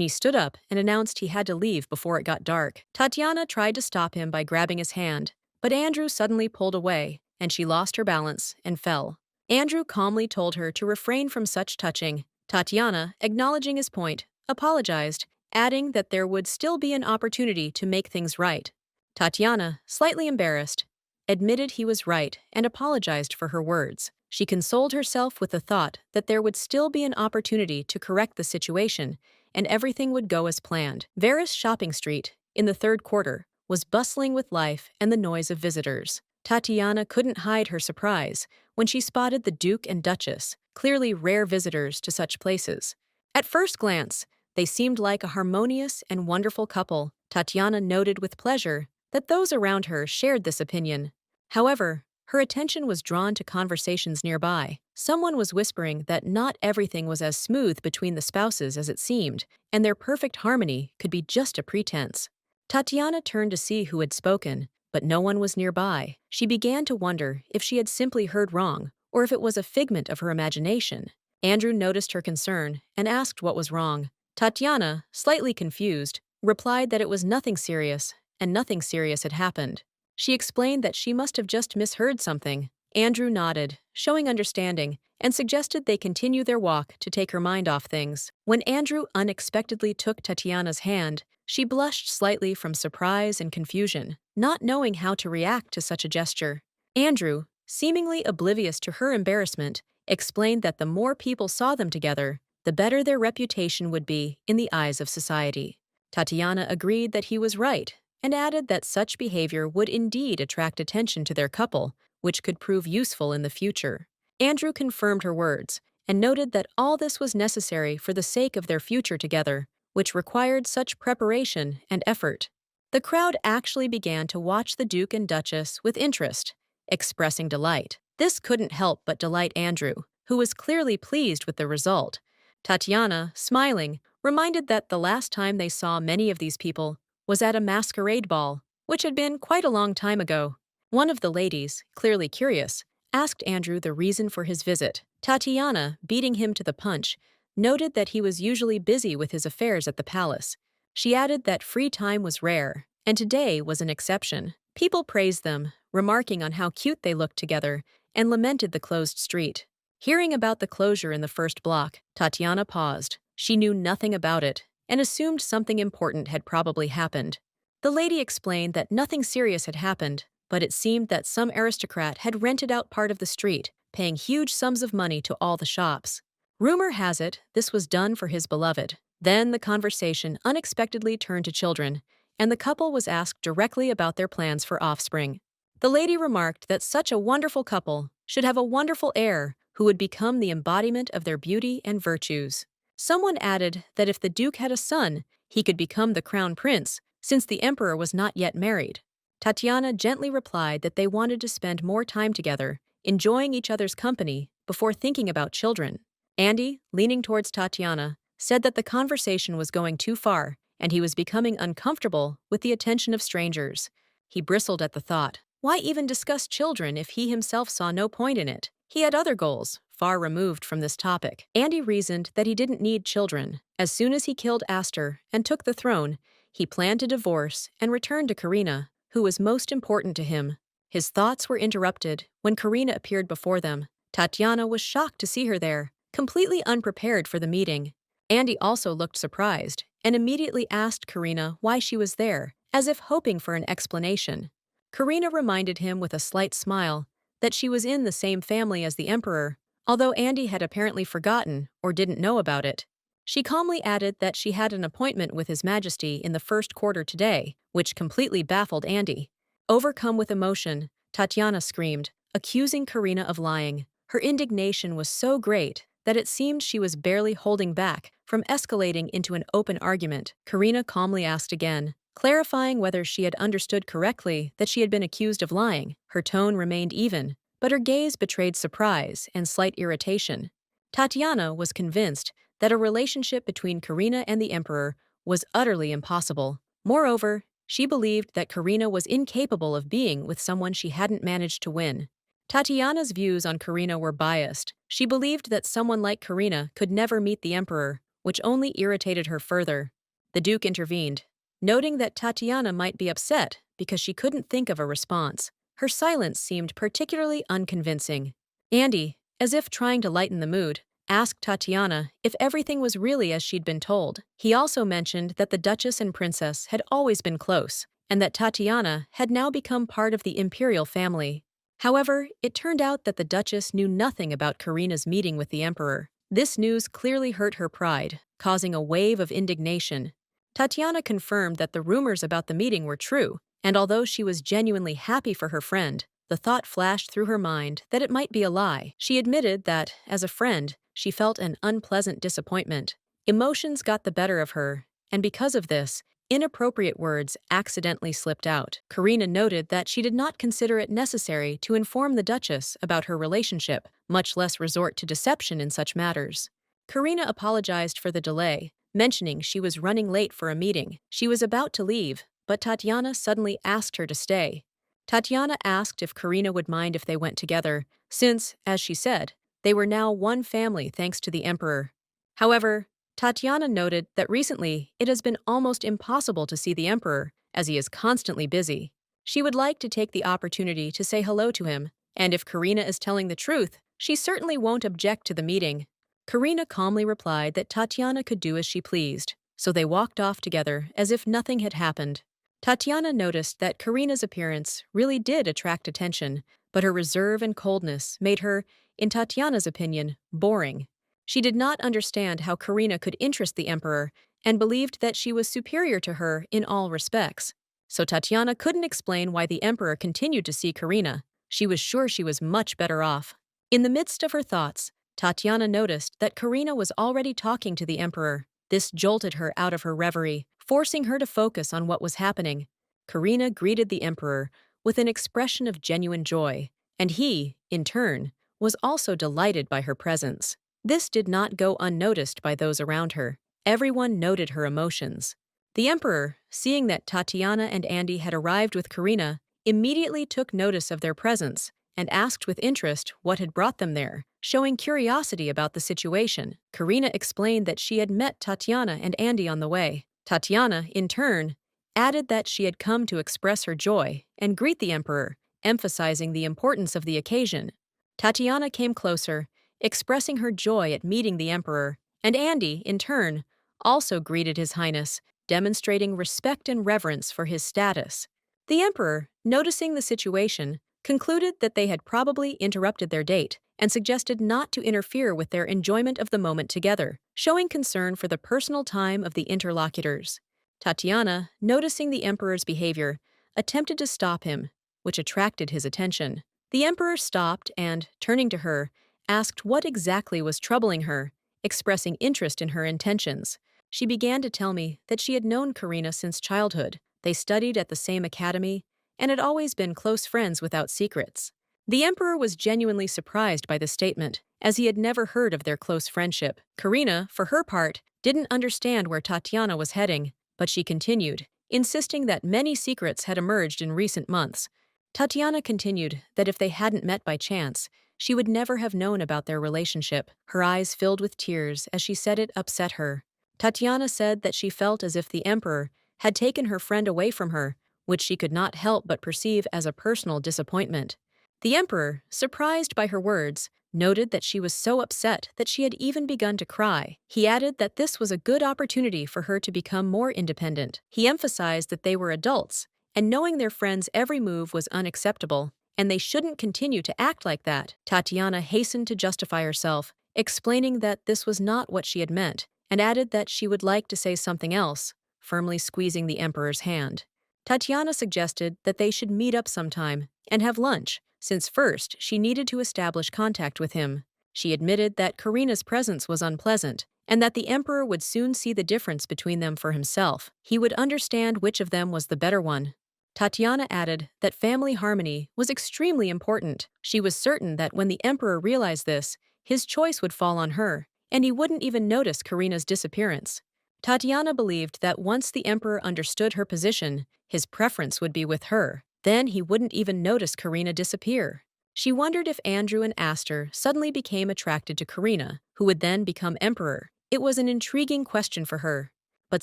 he stood up and announced he had to leave before it got dark. Tatiana tried to stop him by grabbing his hand, but Andrew suddenly pulled away, and she lost her balance and fell. Andrew calmly told her to refrain from such touching. Tatiana, acknowledging his point, apologized, adding that there would still be an opportunity to make things right. Tatiana, slightly embarrassed, admitted he was right and apologized for her words. She consoled herself with the thought that there would still be an opportunity to correct the situation and everything would go as planned. Varus Shopping Street, in the third quarter, was bustling with life and the noise of visitors. Tatiana couldn't hide her surprise when she spotted the Duke and Duchess, clearly rare visitors to such places. At first glance, they seemed like a harmonious and wonderful couple. Tatiana noted with pleasure that those around her shared this opinion. However, her attention was drawn to conversations nearby. Someone was whispering that not everything was as smooth between the spouses as it seemed, and their perfect harmony could be just a pretense. Tatiana turned to see who had spoken, but no one was nearby. She began to wonder if she had simply heard wrong, or if it was a figment of her imagination. Andrew noticed her concern and asked what was wrong. Tatiana, slightly confused, replied that it was nothing serious, and nothing serious had happened. She explained that she must have just misheard something. Andrew nodded, showing understanding, and suggested they continue their walk to take her mind off things. When Andrew unexpectedly took Tatiana's hand, she blushed slightly from surprise and confusion, not knowing how to react to such a gesture. Andrew, seemingly oblivious to her embarrassment, explained that the more people saw them together, the better their reputation would be in the eyes of society. Tatiana agreed that he was right, and added that such behavior would indeed attract attention to their couple, which could prove useful in the future. Andrew confirmed her words, and noted that all this was necessary for the sake of their future together, which required such preparation and effort. The crowd actually began to watch the Duke and Duchess with interest, expressing delight. This couldn't help but delight Andrew, who was clearly pleased with the result. Tatiana, smiling, reminded that the last time they saw many of these people was at a masquerade ball, which had been quite a long time ago. One of the ladies, clearly curious, asked Andrew the reason for his visit. Tatiana, beating him to the punch, noted that he was usually busy with his affairs at the palace. She added that free time was rare, and today was an exception. People praised them, remarking on how cute they looked together, and lamented the closed street. Hearing about the closure in the first block, Tatiana paused. She knew nothing about it, and assumed something important had probably happened. The lady explained that nothing serious had happened, but it seemed that some aristocrat had rented out part of the street, paying huge sums of money to all the shops. Rumor has it this was done for his beloved. Then the conversation unexpectedly turned to children, and the couple was asked directly about their plans for offspring. The lady remarked that such a wonderful couple should have a wonderful heir who would become the embodiment of their beauty and virtues. Someone added that if the Duke had a son, he could become the crown prince, since the emperor was not yet married. Tatiana gently replied that they wanted to spend more time together, enjoying each other's company before thinking about children. Andy, leaning towards Tatiana, said that the conversation was going too far, and he was becoming uncomfortable with the attention of strangers. He bristled at the thought. Why even discuss children if he himself saw no point in it? He had other goals, far removed from this topic. Andy reasoned that he didn't need children. As soon as he killed Astor and took the throne, he planned to divorce and return to Karina, who was most important to him. His thoughts were interrupted when Karina appeared before them. Tatiana was shocked to see her there, completely unprepared for the meeting. Andy also looked surprised and immediately asked Karina why she was there, as if hoping for an explanation. Karina reminded him with a slight smile that she was in the same family as the emperor, although Andy had apparently forgotten or didn't know about it. She calmly added that she had an appointment with His Majesty in the first quarter today, which completely baffled Andy. Overcome with emotion, Tatiana screamed, accusing Karina of lying. Her indignation was so great that it seemed she was barely holding back from escalating into an open argument. Karina calmly asked again, clarifying whether she had understood correctly that she had been accused of lying. Her tone remained even, but her gaze betrayed surprise and slight irritation. Tatiana was convinced that a relationship between Karina and the Emperor was utterly impossible. Moreover, she believed that Karina was incapable of being with someone she hadn't managed to win. Tatiana's views on Karina were biased. She believed that someone like Karina could never meet the Emperor, which only irritated her further. The Duke intervened, noting that Tatiana might be upset because she couldn't think of a response. Her silence seemed particularly unconvincing. Andy, as if trying to lighten the mood, asked Tatiana if everything was really as she'd been told. He also mentioned that the Duchess and Princess had always been close, and that Tatiana had now become part of the Imperial family. However, it turned out that the Duchess knew nothing about Karina's meeting with the Emperor. This news clearly hurt her pride, causing a wave of indignation. Tatiana confirmed that the rumors about the meeting were true, and although she was genuinely happy for her friend, the thought flashed through her mind that it might be a lie. She admitted that, as a friend, she felt an unpleasant disappointment. Emotions got the better of her, and because of this, inappropriate words accidentally slipped out. Karina noted that she did not consider it necessary to inform the Duchess about her relationship, much less resort to deception in such matters. Karina apologized for the delay, mentioning she was running late for a meeting. She was about to leave, but Tatiana suddenly asked her to stay. Tatiana asked if Karina would mind if they went together, since, as she said, they were now one family thanks to the Emperor. However, Tatiana noted that recently it has been almost impossible to see the Emperor, as he is constantly busy. She would like to take the opportunity to say hello to him, and if Karina is telling the truth, she certainly won't object to the meeting. Karina calmly replied that Tatiana could do as she pleased, so they walked off together as if nothing had happened. Tatiana noticed that Karina's appearance really did attract attention, but her reserve and coldness made her, in Tatiana's opinion, boring. She did not understand how Karina could interest the Emperor and believed that she was superior to her in all respects. So Tatiana couldn't explain why the Emperor continued to see Karina. She was sure she was much better off. In the midst of her thoughts, Tatiana noticed that Karina was already talking to the Emperor. This jolted her out of her reverie, forcing her to focus on what was happening. Karina greeted the Emperor with an expression of genuine joy, and he, in turn, was also delighted by her presence. This did not go unnoticed by those around her. Everyone noted her emotions. The Emperor, seeing that Tatiana and Andy had arrived with Karina, immediately took notice of their presence and asked with interest what had brought them there, showing curiosity about the situation. Karina explained that she had met Tatiana and Andy on the way. Tatiana, in turn, added that she had come to express her joy and greet the Emperor, emphasizing the importance of the occasion. Tatiana came closer, expressing her joy at meeting the Emperor, and Andy, in turn, also greeted His Highness, demonstrating respect and reverence for his status. The Emperor, noticing the situation, concluded that they had probably interrupted their date and suggested not to interfere with their enjoyment of the moment together, showing concern for the personal time of the interlocutors. Tatiana, noticing the Emperor's behavior, attempted to stop him, which attracted his attention. The Emperor stopped and, turning to her, asked what exactly was troubling her, expressing interest in her intentions. She began to tell me that she had known Karina since childhood. They studied at the same academy and had always been close friends without secrets. The Emperor was genuinely surprised by this statement, as he had never heard of their close friendship. Karina, for her part, didn't understand where Tatiana was heading, but she continued, insisting that many secrets had emerged in recent months. Tatiana continued that if they hadn't met by chance, she would never have known about their relationship. Her eyes filled with tears as she said it upset her. Tatiana said that she felt as if the Emperor had taken her friend away from her, which she could not help but perceive as a personal disappointment. The Emperor, surprised by her words, noted that she was so upset that she had even begun to cry. He added that this was a good opportunity for her to become more independent. He emphasized that they were adults, and knowing their friend's every move was unacceptable, and they shouldn't continue to act like that. Tatiana hastened to justify herself, explaining that this was not what she had meant, and added that she would like to say something else, firmly squeezing the Emperor's hand. Tatiana suggested that they should meet up sometime and have lunch, since first she needed to establish contact with him. She admitted that Karina's presence was unpleasant, and that the emperor would soon see the difference between them for himself. He would understand which of them was the better one. Tatiana added that family harmony was extremely important. She was certain that when the emperor realized this, his choice would fall on her, and he wouldn't even notice Karina's disappearance. Tatiana believed that once the emperor understood her position, his preference would be with her. Then he wouldn't even notice Karina disappear. She wondered if Andrew and Aster suddenly became attracted to Karina, who would then become emperor. It was an intriguing question for her. But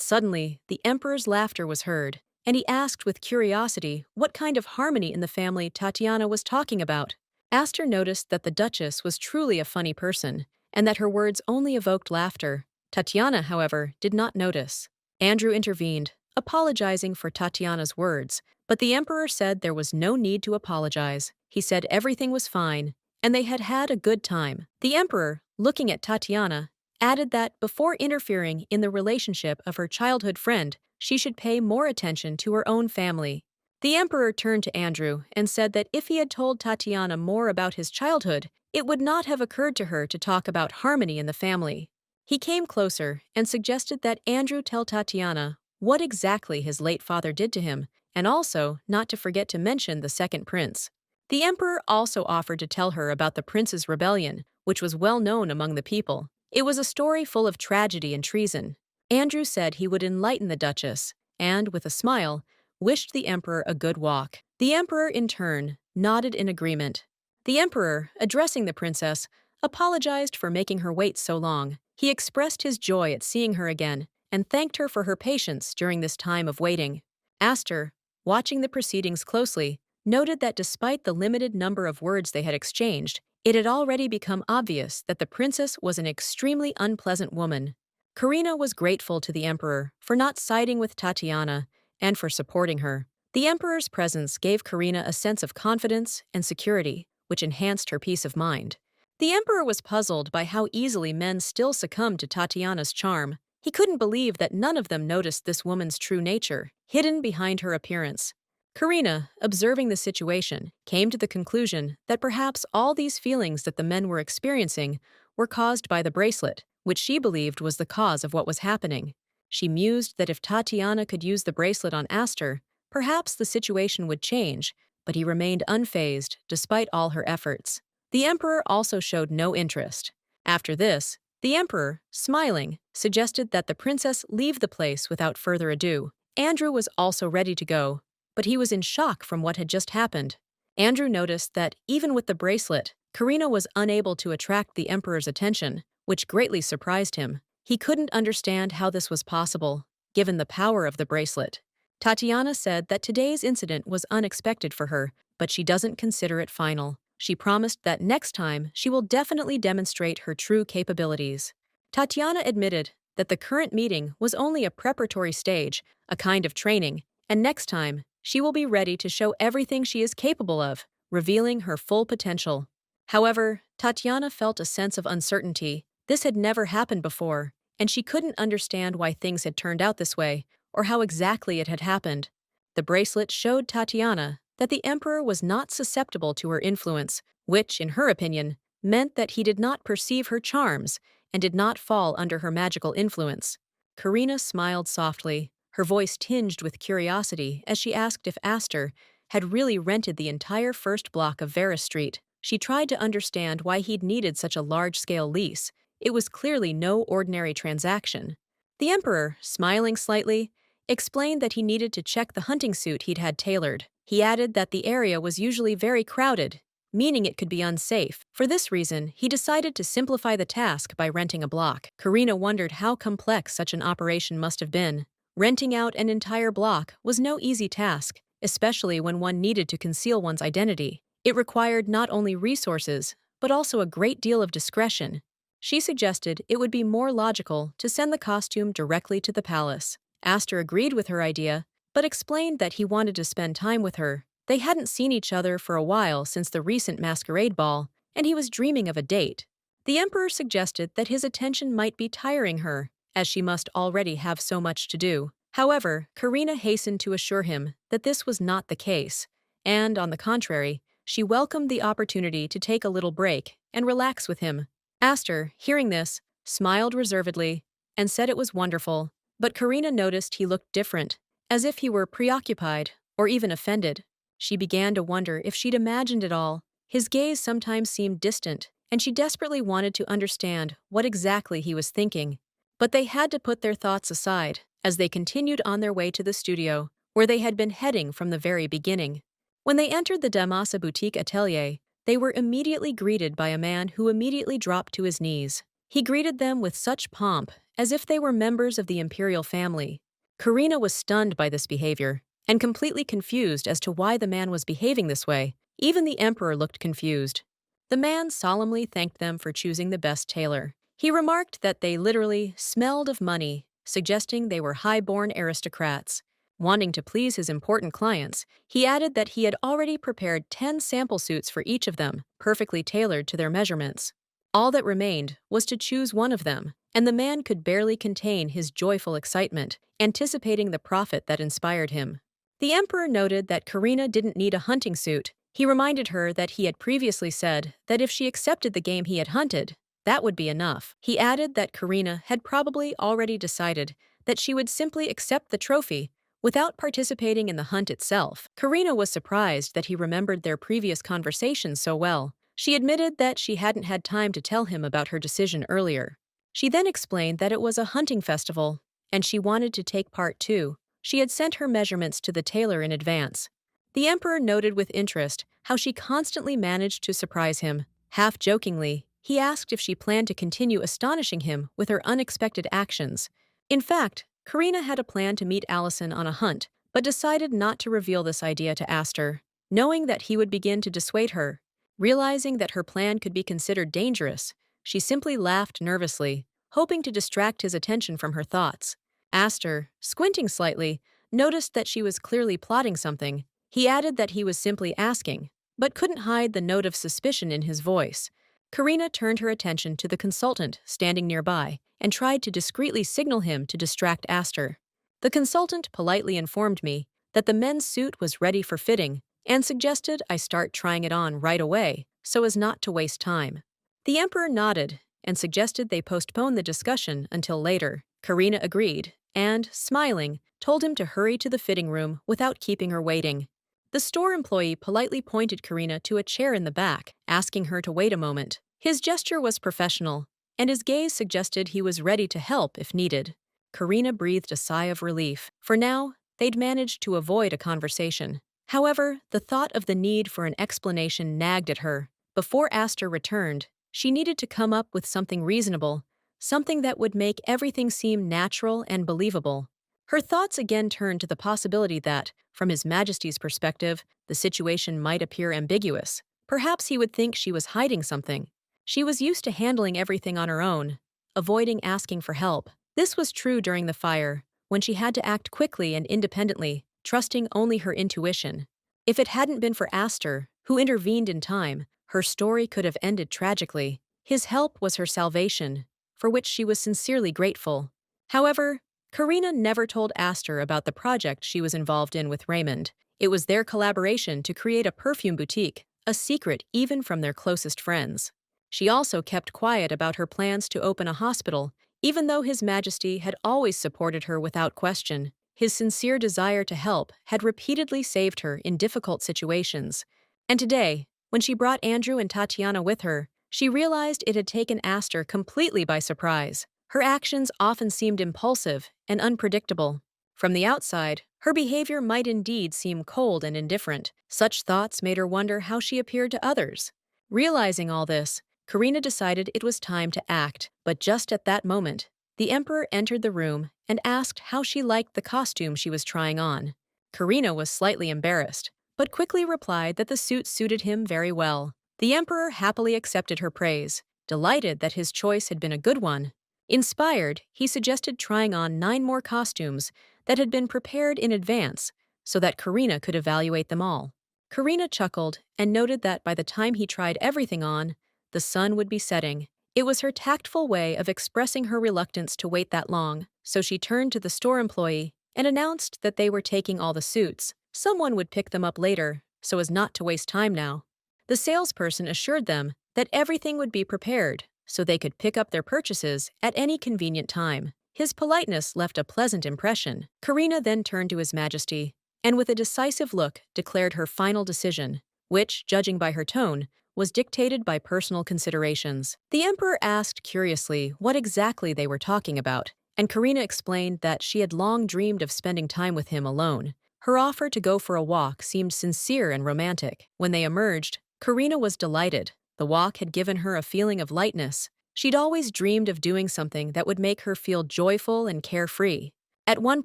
suddenly, the emperor's laughter was heard, and he asked with curiosity what kind of harmony in the family Tatiana was talking about. Aster noticed that the Duchess was truly a funny person, and that her words only evoked laughter. Tatiana, however, did not notice. Andrew intervened, apologizing for Tatiana's words, but the emperor said there was no need to apologize. He said everything was fine, and they had had a good time. The emperor, looking at Tatiana, added that before interfering in the relationship of her childhood friend, she should pay more attention to her own family. The emperor turned to Andrew and said that if he had told Tatiana more about his childhood, it would not have occurred to her to talk about harmony in the family. He came closer and suggested that Andrew tell Tatiana what exactly his late father did to him, and also not to forget to mention the second prince. The emperor also offered to tell her about the prince's rebellion, which was well known among the people. It was a story full of tragedy and treason. Andrew said he would enlighten the Duchess, and, with a smile, wished the emperor a good walk. The emperor, in turn, nodded in agreement. The emperor, addressing the princess, apologized for making her wait so long. He expressed his joy at seeing her again and thanked her for her patience during this time of waiting. Aster, watching the proceedings closely, noted that despite the limited number of words they had exchanged, it had already become obvious that the princess was an extremely unpleasant woman. Karina was grateful to the emperor for not siding with Tatiana and for supporting her. The emperor's presence gave Karina a sense of confidence and security, which enhanced her peace of mind. The emperor was puzzled by how easily men still succumbed to Tatiana's charm. He couldn't believe that none of them noticed this woman's true nature, hidden behind her appearance. Karina, observing the situation, came to the conclusion that perhaps all these feelings that the men were experiencing were caused by the bracelet, which she believed was the cause of what was happening. She mused that if Tatiana could use the bracelet on Aster, perhaps the situation would change, but he remained unfazed despite all her efforts. The emperor also showed no interest. After this, the emperor, smiling, suggested that the princess leave the place without further ado. Andrew was also ready to go, but he was in shock from what had just happened. Andrew noticed that, even with the bracelet, Karina was unable to attract the emperor's attention, which greatly surprised him. He couldn't understand how this was possible, given the power of the bracelet. Tatiana said that today's incident was unexpected for her, but she doesn't consider it final. She promised that next time she will definitely demonstrate her true capabilities. Tatiana admitted that the current meeting was only a preparatory stage, a kind of training, and next time, she will be ready to show everything she is capable of, revealing her full potential. However, Tatiana felt a sense of uncertainty. This had never happened before, and she couldn't understand why things had turned out this way, or how exactly it had happened. The bracelet showed Tatiana that the emperor was not susceptible to her influence, which, in her opinion, meant that he did not perceive her charms and did not fall under her magical influence. Karina smiled softly, her voice tinged with curiosity as she asked if Aster had really rented the entire first block of Vera Street. She tried to understand why he'd needed such a large-scale lease. It was clearly no ordinary transaction. The emperor, smiling slightly, explained that he needed to check the hunting suit he'd had tailored. He added that the area was usually very crowded, meaning it could be unsafe. For this reason, he decided to simplify the task by renting a block. Karina wondered how complex such an operation must have been. Renting out an entire block was no easy task, especially when one needed to conceal one's identity. It required not only resources, but also a great deal of discretion. She suggested it would be more logical to send the costume directly to the palace. Aster agreed with her idea, but explained that he wanted to spend time with her. They hadn't seen each other for a while since the recent masquerade ball, and he was dreaming of a date. The emperor suggested that his attention might be tiring her, as she must already have so much to do. However, Karina hastened to assure him that this was not the case, and, on the contrary, she welcomed the opportunity to take a little break and relax with him. Aster, hearing this, smiled reservedly and said it was wonderful, but Karina noticed he looked different, as if he were preoccupied or even offended. She began to wonder if she'd imagined it all. His gaze sometimes seemed distant, and she desperately wanted to understand what exactly he was thinking. But they had to put their thoughts aside as they continued on their way to the studio, where they had been heading from the very beginning. When they entered the Damasa boutique atelier, they were immediately greeted by a man who immediately dropped to his knees. He greeted them with such pomp, as if they were members of the Imperial family. Karina was stunned by this behavior, and completely confused as to why the man was behaving this way. Even the Emperor looked confused. The man solemnly thanked them for choosing the best tailor. He remarked that they literally smelled of money, suggesting they were high-born aristocrats. Wanting to please his important clients, he added that he had already prepared 10 sample suits for each of them, perfectly tailored to their measurements. All that remained was to choose one of them, and the man could barely contain his joyful excitement, anticipating the profit that inspired him. The Emperor noted that Karina didn't need a hunting suit. He reminded her that he had previously said that if she accepted the game he had hunted, that would be enough. He added that Karina had probably already decided that she would simply accept the trophy without participating in the hunt itself. Karina was surprised that he remembered their previous conversations so well. She admitted that she hadn't had time to tell him about her decision earlier. She then explained that it was a hunting festival, and she wanted to take part too. She had sent her measurements to the tailor in advance. The Emperor noted with interest how she constantly managed to surprise him. Half jokingly, he asked if she planned to continue astonishing him with her unexpected actions. In fact, Karina had a plan to meet Allison on a hunt, but decided not to reveal this idea to Aster, knowing that he would begin to dissuade her. Realizing that her plan could be considered dangerous, she simply laughed nervously, hoping to distract his attention from her thoughts. Aster, squinting slightly, noticed that she was clearly plotting something. He added that he was simply asking, but couldn't hide the note of suspicion in his voice. Karina turned her attention to the consultant standing nearby and tried to discreetly signal him to distract Aster. The consultant politely informed me that the men's suit was ready for fitting and suggested I start trying it on right away so as not to waste time. The Emperor nodded and suggested they postpone the discussion until later. Karina agreed and, smiling, told him to hurry to the fitting room without keeping her waiting. The store employee politely pointed Karina to a chair in the back, asking her to wait a moment. His gesture was professional, and his gaze suggested he was ready to help if needed. Karina breathed a sigh of relief. For now, they'd managed to avoid a conversation. However, the thought of the need for an explanation nagged at her. Before Aster returned, she needed to come up with something reasonable, something that would make everything seem natural and believable. Her thoughts again turned to the possibility that, from His Majesty's perspective, the situation might appear ambiguous. Perhaps he would think she was hiding something. She was used to handling everything on her own, avoiding asking for help. This was true during the fire, when she had to act quickly and independently, trusting only her intuition. If it hadn't been for Aster, who intervened in time, her story could have ended tragically. His help was her salvation, for which she was sincerely grateful. However, Karina never told Aster about the project she was involved in with Raymond. It was their collaboration to create a perfume boutique, a secret even from their closest friends. She also kept quiet about her plans to open a hospital, even though His Majesty had always supported her without question. His sincere desire to help had repeatedly saved her in difficult situations. And today, when she brought Andrew and Tatiana with her, she realized it had taken Aster completely by surprise. Her actions often seemed impulsive and unpredictable. From the outside, her behavior might indeed seem cold and indifferent. Such thoughts made her wonder how she appeared to others. Realizing all this, Karina decided it was time to act. But just at that moment, the Emperor entered the room and asked how she liked the costume she was trying on. Karina was slightly embarrassed, but quickly replied that the suit suited him very well. The Emperor happily accepted her praise, delighted that his choice had been a good one. Inspired, he suggested trying on 9 more costumes that had been prepared in advance so that Karina could evaluate them all. Karina chuckled and noted that by the time he tried everything on, the sun would be setting. It was her tactful way of expressing her reluctance to wait that long, so she turned to the store employee and announced that they were taking all the suits. Someone would pick them up later, so as not to waste time now. The salesperson assured them that everything would be prepared, so they could pick up their purchases at any convenient time. His politeness left a pleasant impression. Karina then turned to His Majesty and with a decisive look declared her final decision, which, judging by her tone, was dictated by personal considerations. The emperor asked curiously what exactly they were talking about, and Karina explained that she had long dreamed of spending time with him alone. Her offer to go for a walk seemed sincere and romantic. When they emerged, Karina was delighted. The walk had given her a feeling of lightness. She'd always dreamed of doing something that would make her feel joyful and carefree. At one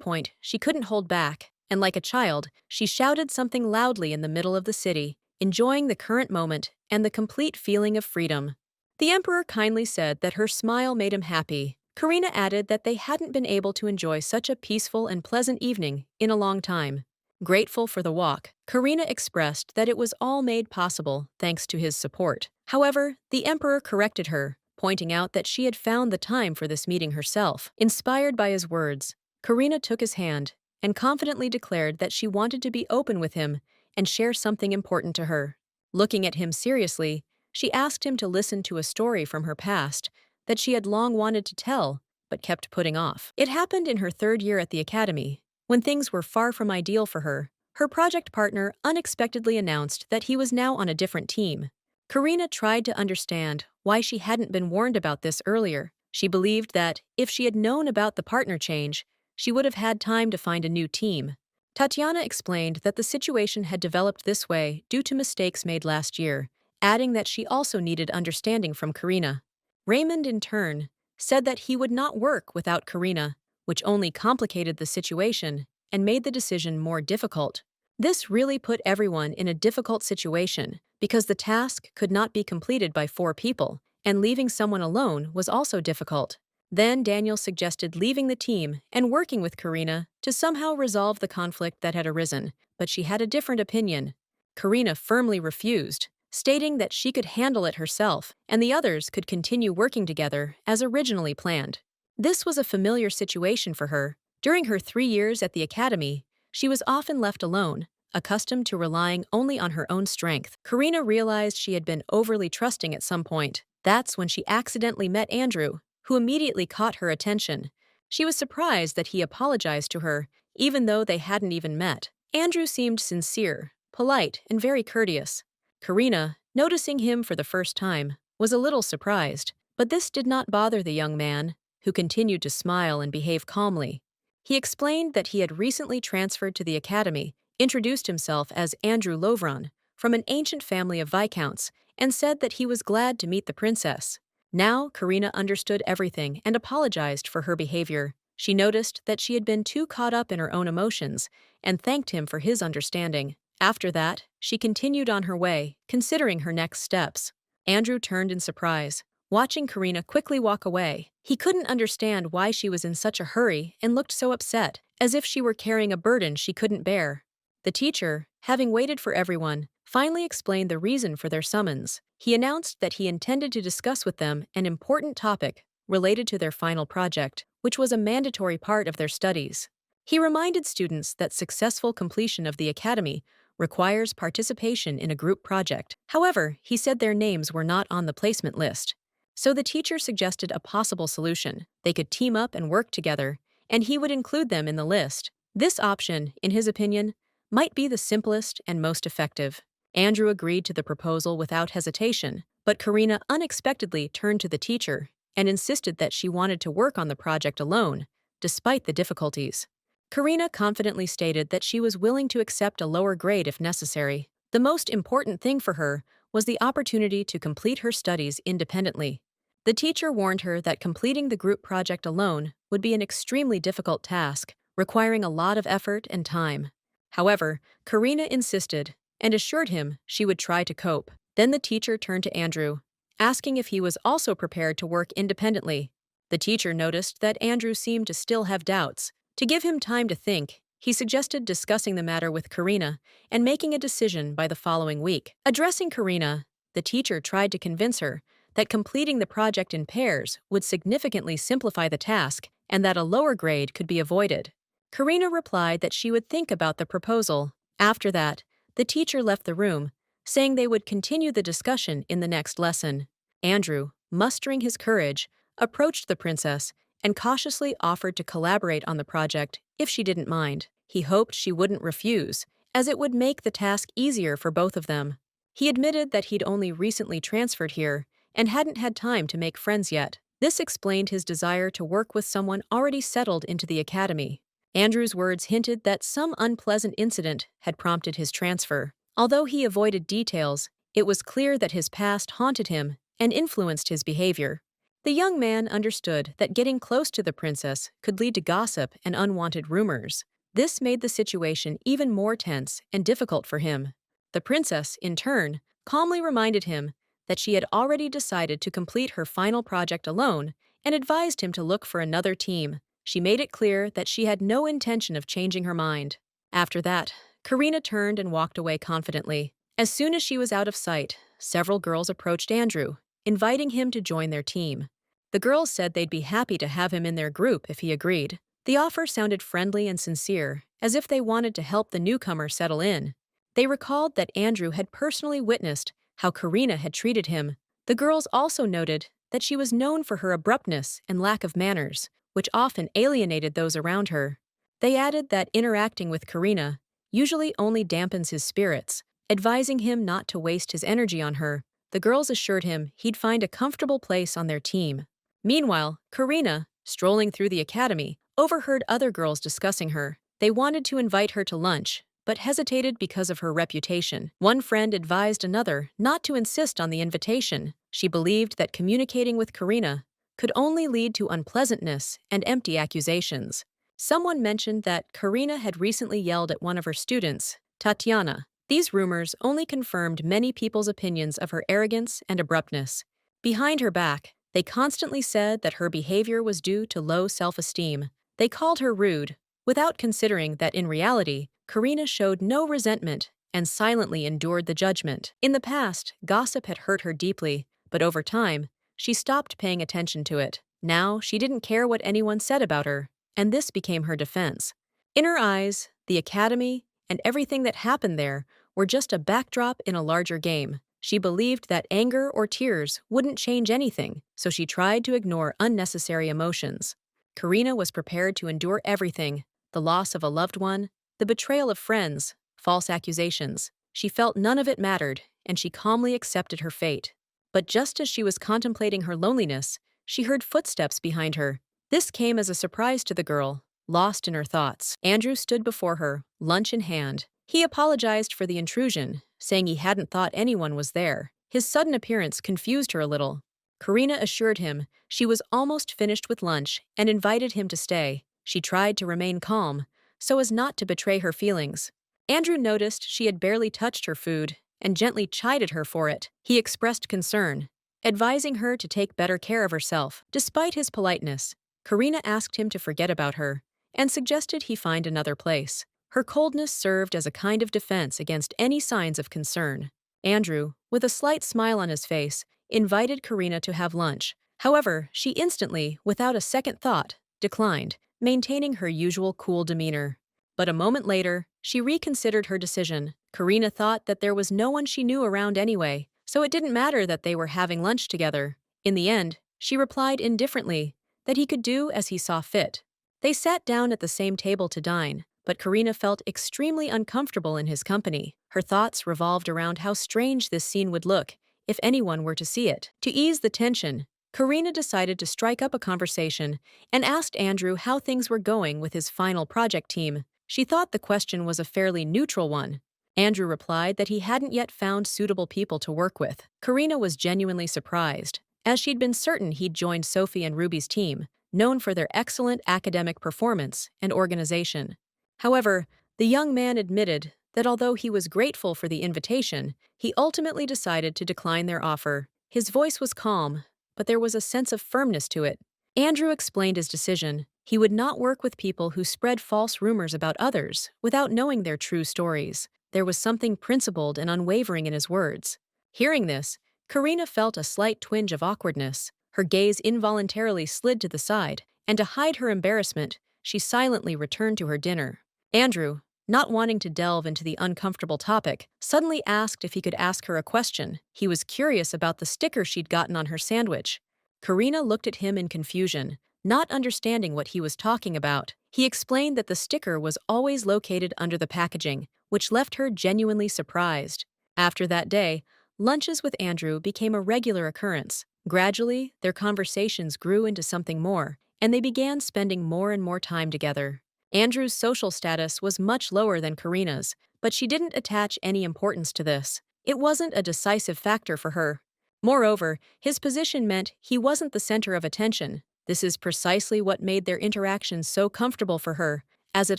point, she couldn't hold back, and like a child, she shouted something loudly in the middle of the city, enjoying the current moment and the complete feeling of freedom. The emperor kindly said that her smile made him happy. Karina added that they hadn't been able to enjoy such a peaceful and pleasant evening in a long time. Grateful for the walk, Karina expressed that it was all made possible thanks to his support. However, the emperor corrected her, pointing out that she had found the time for this meeting herself. Inspired by his words, Karina took his hand and confidently declared that she wanted to be open with him and share something important to her. Looking at him seriously, she asked him to listen to a story from her past that she had long wanted to tell but kept putting off. It happened in her third year at the academy, when things were far from ideal for her. Her project partner unexpectedly announced that he was now on a different team. Karina tried to understand why she hadn't been warned about this earlier. She believed that, if she had known about the partner change, she would have had time to find a new team. Tatiana explained that the situation had developed this way due to mistakes made last year, adding that she also needed understanding from Karina. Raymond, in turn, said that he would not work without Karina, which only complicated the situation and made the decision more difficult. This really put everyone in a difficult situation because the task could not be completed by 4 people, and leaving someone alone was also difficult. Then Daniel suggested leaving the team and working with Karina to somehow resolve the conflict that had arisen, but she had a different opinion. Karina firmly refused, stating that she could handle it herself and the others could continue working together as originally planned. This was a familiar situation for her. During her 3 years at the academy, she was often left alone, accustomed to relying only on her own strength. Karina realized she had been overly trusting at some point. That's when she accidentally met Andrew, who immediately caught her attention. She was surprised that he apologized to her, even though they hadn't even met. Andrew seemed sincere, polite, and very courteous. Karina, noticing him for the first time, was a little surprised, but this did not bother the young man, who continued to smile and behave calmly. He explained that he had recently transferred to the academy, introduced himself as Andrew Lovron, from an ancient family of viscounts, and said that he was glad to meet the princess. Now, Karina understood everything and apologized for her behavior. She noticed that she had been too caught up in her own emotions and thanked him for his understanding. After that, she continued on her way, considering her next steps. Andrew turned in surprise, watching Karina quickly walk away. He couldn't understand why she was in such a hurry and looked so upset, as if she were carrying a burden she couldn't bear. The teacher, having waited for everyone, finally explained the reason for their summons. He announced that he intended to discuss with them an important topic related to their final project, which was a mandatory part of their studies. He reminded students that successful completion of the academy requires participation in a group project. However, he said their names were not on the placement list. So the teacher suggested a possible solution. They could team up and work together, and he would include them in the list. This option, in his opinion, might be the simplest and most effective. Andrew agreed to the proposal without hesitation, but Karina unexpectedly turned to the teacher and insisted that she wanted to work on the project alone, despite the difficulties. Karina confidently stated that she was willing to accept a lower grade if necessary. The most important thing for her was the opportunity to complete her studies independently. The teacher warned her that completing the group project alone would be an extremely difficult task, requiring a lot of effort and time. However, Karina insisted and assured him she would try to cope. Then the teacher turned to Andrew, asking if he was also prepared to work independently. The teacher noticed that Andrew seemed to still have doubts. To give him time to think, he suggested discussing the matter with Karina and making a decision by the following week. Addressing Karina, the teacher tried to convince her that completing the project in pairs would significantly simplify the task and that a lower grade could be avoided. Karina replied that she would think about the proposal. After that, the teacher left the room, saying they would continue the discussion in the next lesson. Andrew, mustering his courage, approached the princess and cautiously offered to collaborate on the project if she didn't mind. He hoped she wouldn't refuse, as it would make the task easier for both of them. He admitted that he'd only recently transferred here and hadn't had time to make friends yet. This explained his desire to work with someone already settled into the academy. Andrew's words hinted that some unpleasant incident had prompted his transfer. Although he avoided details, it was clear that his past haunted him and influenced his behavior. The young man understood that getting close to the princess could lead to gossip and unwanted rumors. This made the situation even more tense and difficult for him. The princess, in turn, calmly reminded him that she had already decided to complete her final project alone and advised him to look for another team. She made it clear that she had no intention of changing her mind. After that, Karina turned and walked away confidently. As soon as she was out of sight, several girls approached Andrew, inviting him to join their team. The girls said they'd be happy to have him in their group if he agreed. The offer sounded friendly and sincere, as if they wanted to help the newcomer settle in. They recalled that Andrew had personally witnessed how Karina had treated him. The girls also noted that she was known for her abruptness and lack of manners, which often alienated those around her. They added that interacting with Karina usually only dampens his spirits, advising him not to waste his energy on her. The girls assured him he'd find a comfortable place on their team. Meanwhile, Karina, strolling through the academy, overheard other girls discussing her. They wanted to invite her to lunch, but hesitated because of her reputation. One friend advised another not to insist on the invitation. She believed that communicating with Karina could only lead to unpleasantness and empty accusations. Someone mentioned that Karina had recently yelled at one of her students, Tatiana. These rumors only confirmed many people's opinions of her arrogance and abruptness. Behind her back, they constantly said that her behavior was due to low self-esteem. They called her rude, without considering that in reality, Karina showed no resentment and silently endured the judgment. In the past, gossip had hurt her deeply, but over time, she stopped paying attention to it. Now, she didn't care what anyone said about her, and this became her defense. In her eyes, the academy and everything that happened there were just a backdrop in a larger game. She believed that anger or tears wouldn't change anything, so she tried to ignore unnecessary emotions. Karina was prepared to endure everything: the loss of a loved one, the betrayal of friends, false accusations. She felt none of it mattered, and she calmly accepted her fate. But just as she was contemplating her loneliness, she heard footsteps behind her. This came as a surprise to the girl, lost in her thoughts. Andrew stood before her, lunch in hand. He apologized for the intrusion, saying he hadn't thought anyone was there. His sudden appearance confused her a little. Karina assured him she was almost finished with lunch and invited him to stay. She tried to remain calm, so as not to betray her feelings. Andrew noticed she had barely touched her food and gently chided her for it. He expressed concern, advising her to take better care of herself. Despite his politeness, Karina asked him to forget about her and suggested he find another place. Her coldness served as a kind of defense against any signs of concern. Andrew, with a slight smile on his face, invited Karina to have lunch. However, she instantly, without a second thought, declined, maintaining her usual cool demeanor. But a moment later, she reconsidered her decision. Karina thought that there was no one she knew around anyway, so it didn't matter that they were having lunch together. In the end, she replied indifferently that he could do as he saw fit. They sat down at the same table to dine, but Karina felt extremely uncomfortable in his company. Her thoughts revolved around how strange this scene would look if anyone were to see it. To ease the tension, Karina decided to strike up a conversation and asked Andrew how things were going with his final project team. She thought the question was a fairly neutral one. Andrew replied that he hadn't yet found suitable people to work with. Karina was genuinely surprised, as she'd been certain he'd joined Sophie and Ruby's team, known for their excellent academic performance and organization. However, the young man admitted that although he was grateful for the invitation, he ultimately decided to decline their offer. His voice was calm, but there was a sense of firmness to it. Andrew explained his decision. He would not work with people who spread false rumors about others without knowing their true stories. There was something principled and unwavering in his words. Hearing this, Karina felt a slight twinge of awkwardness. Her gaze involuntarily slid to the side, and to hide her embarrassment, she silently returned to her dinner. Andrew, not wanting to delve into the uncomfortable topic, suddenly asked if he could ask her a question. He was curious about the sticker she'd gotten on her sandwich. Karina looked at him in confusion, not understanding what he was talking about. He explained that the sticker was always located under the packaging, which left her genuinely surprised. After that day, lunches with Andrew became a regular occurrence. Gradually, their conversations grew into something more, and they began spending more and more time together. Andrew's social status was much lower than Karina's, but she didn't attach any importance to this. It wasn't a decisive factor for her. Moreover, his position meant he wasn't the center of attention. This is precisely what made their interactions so comfortable for her, as it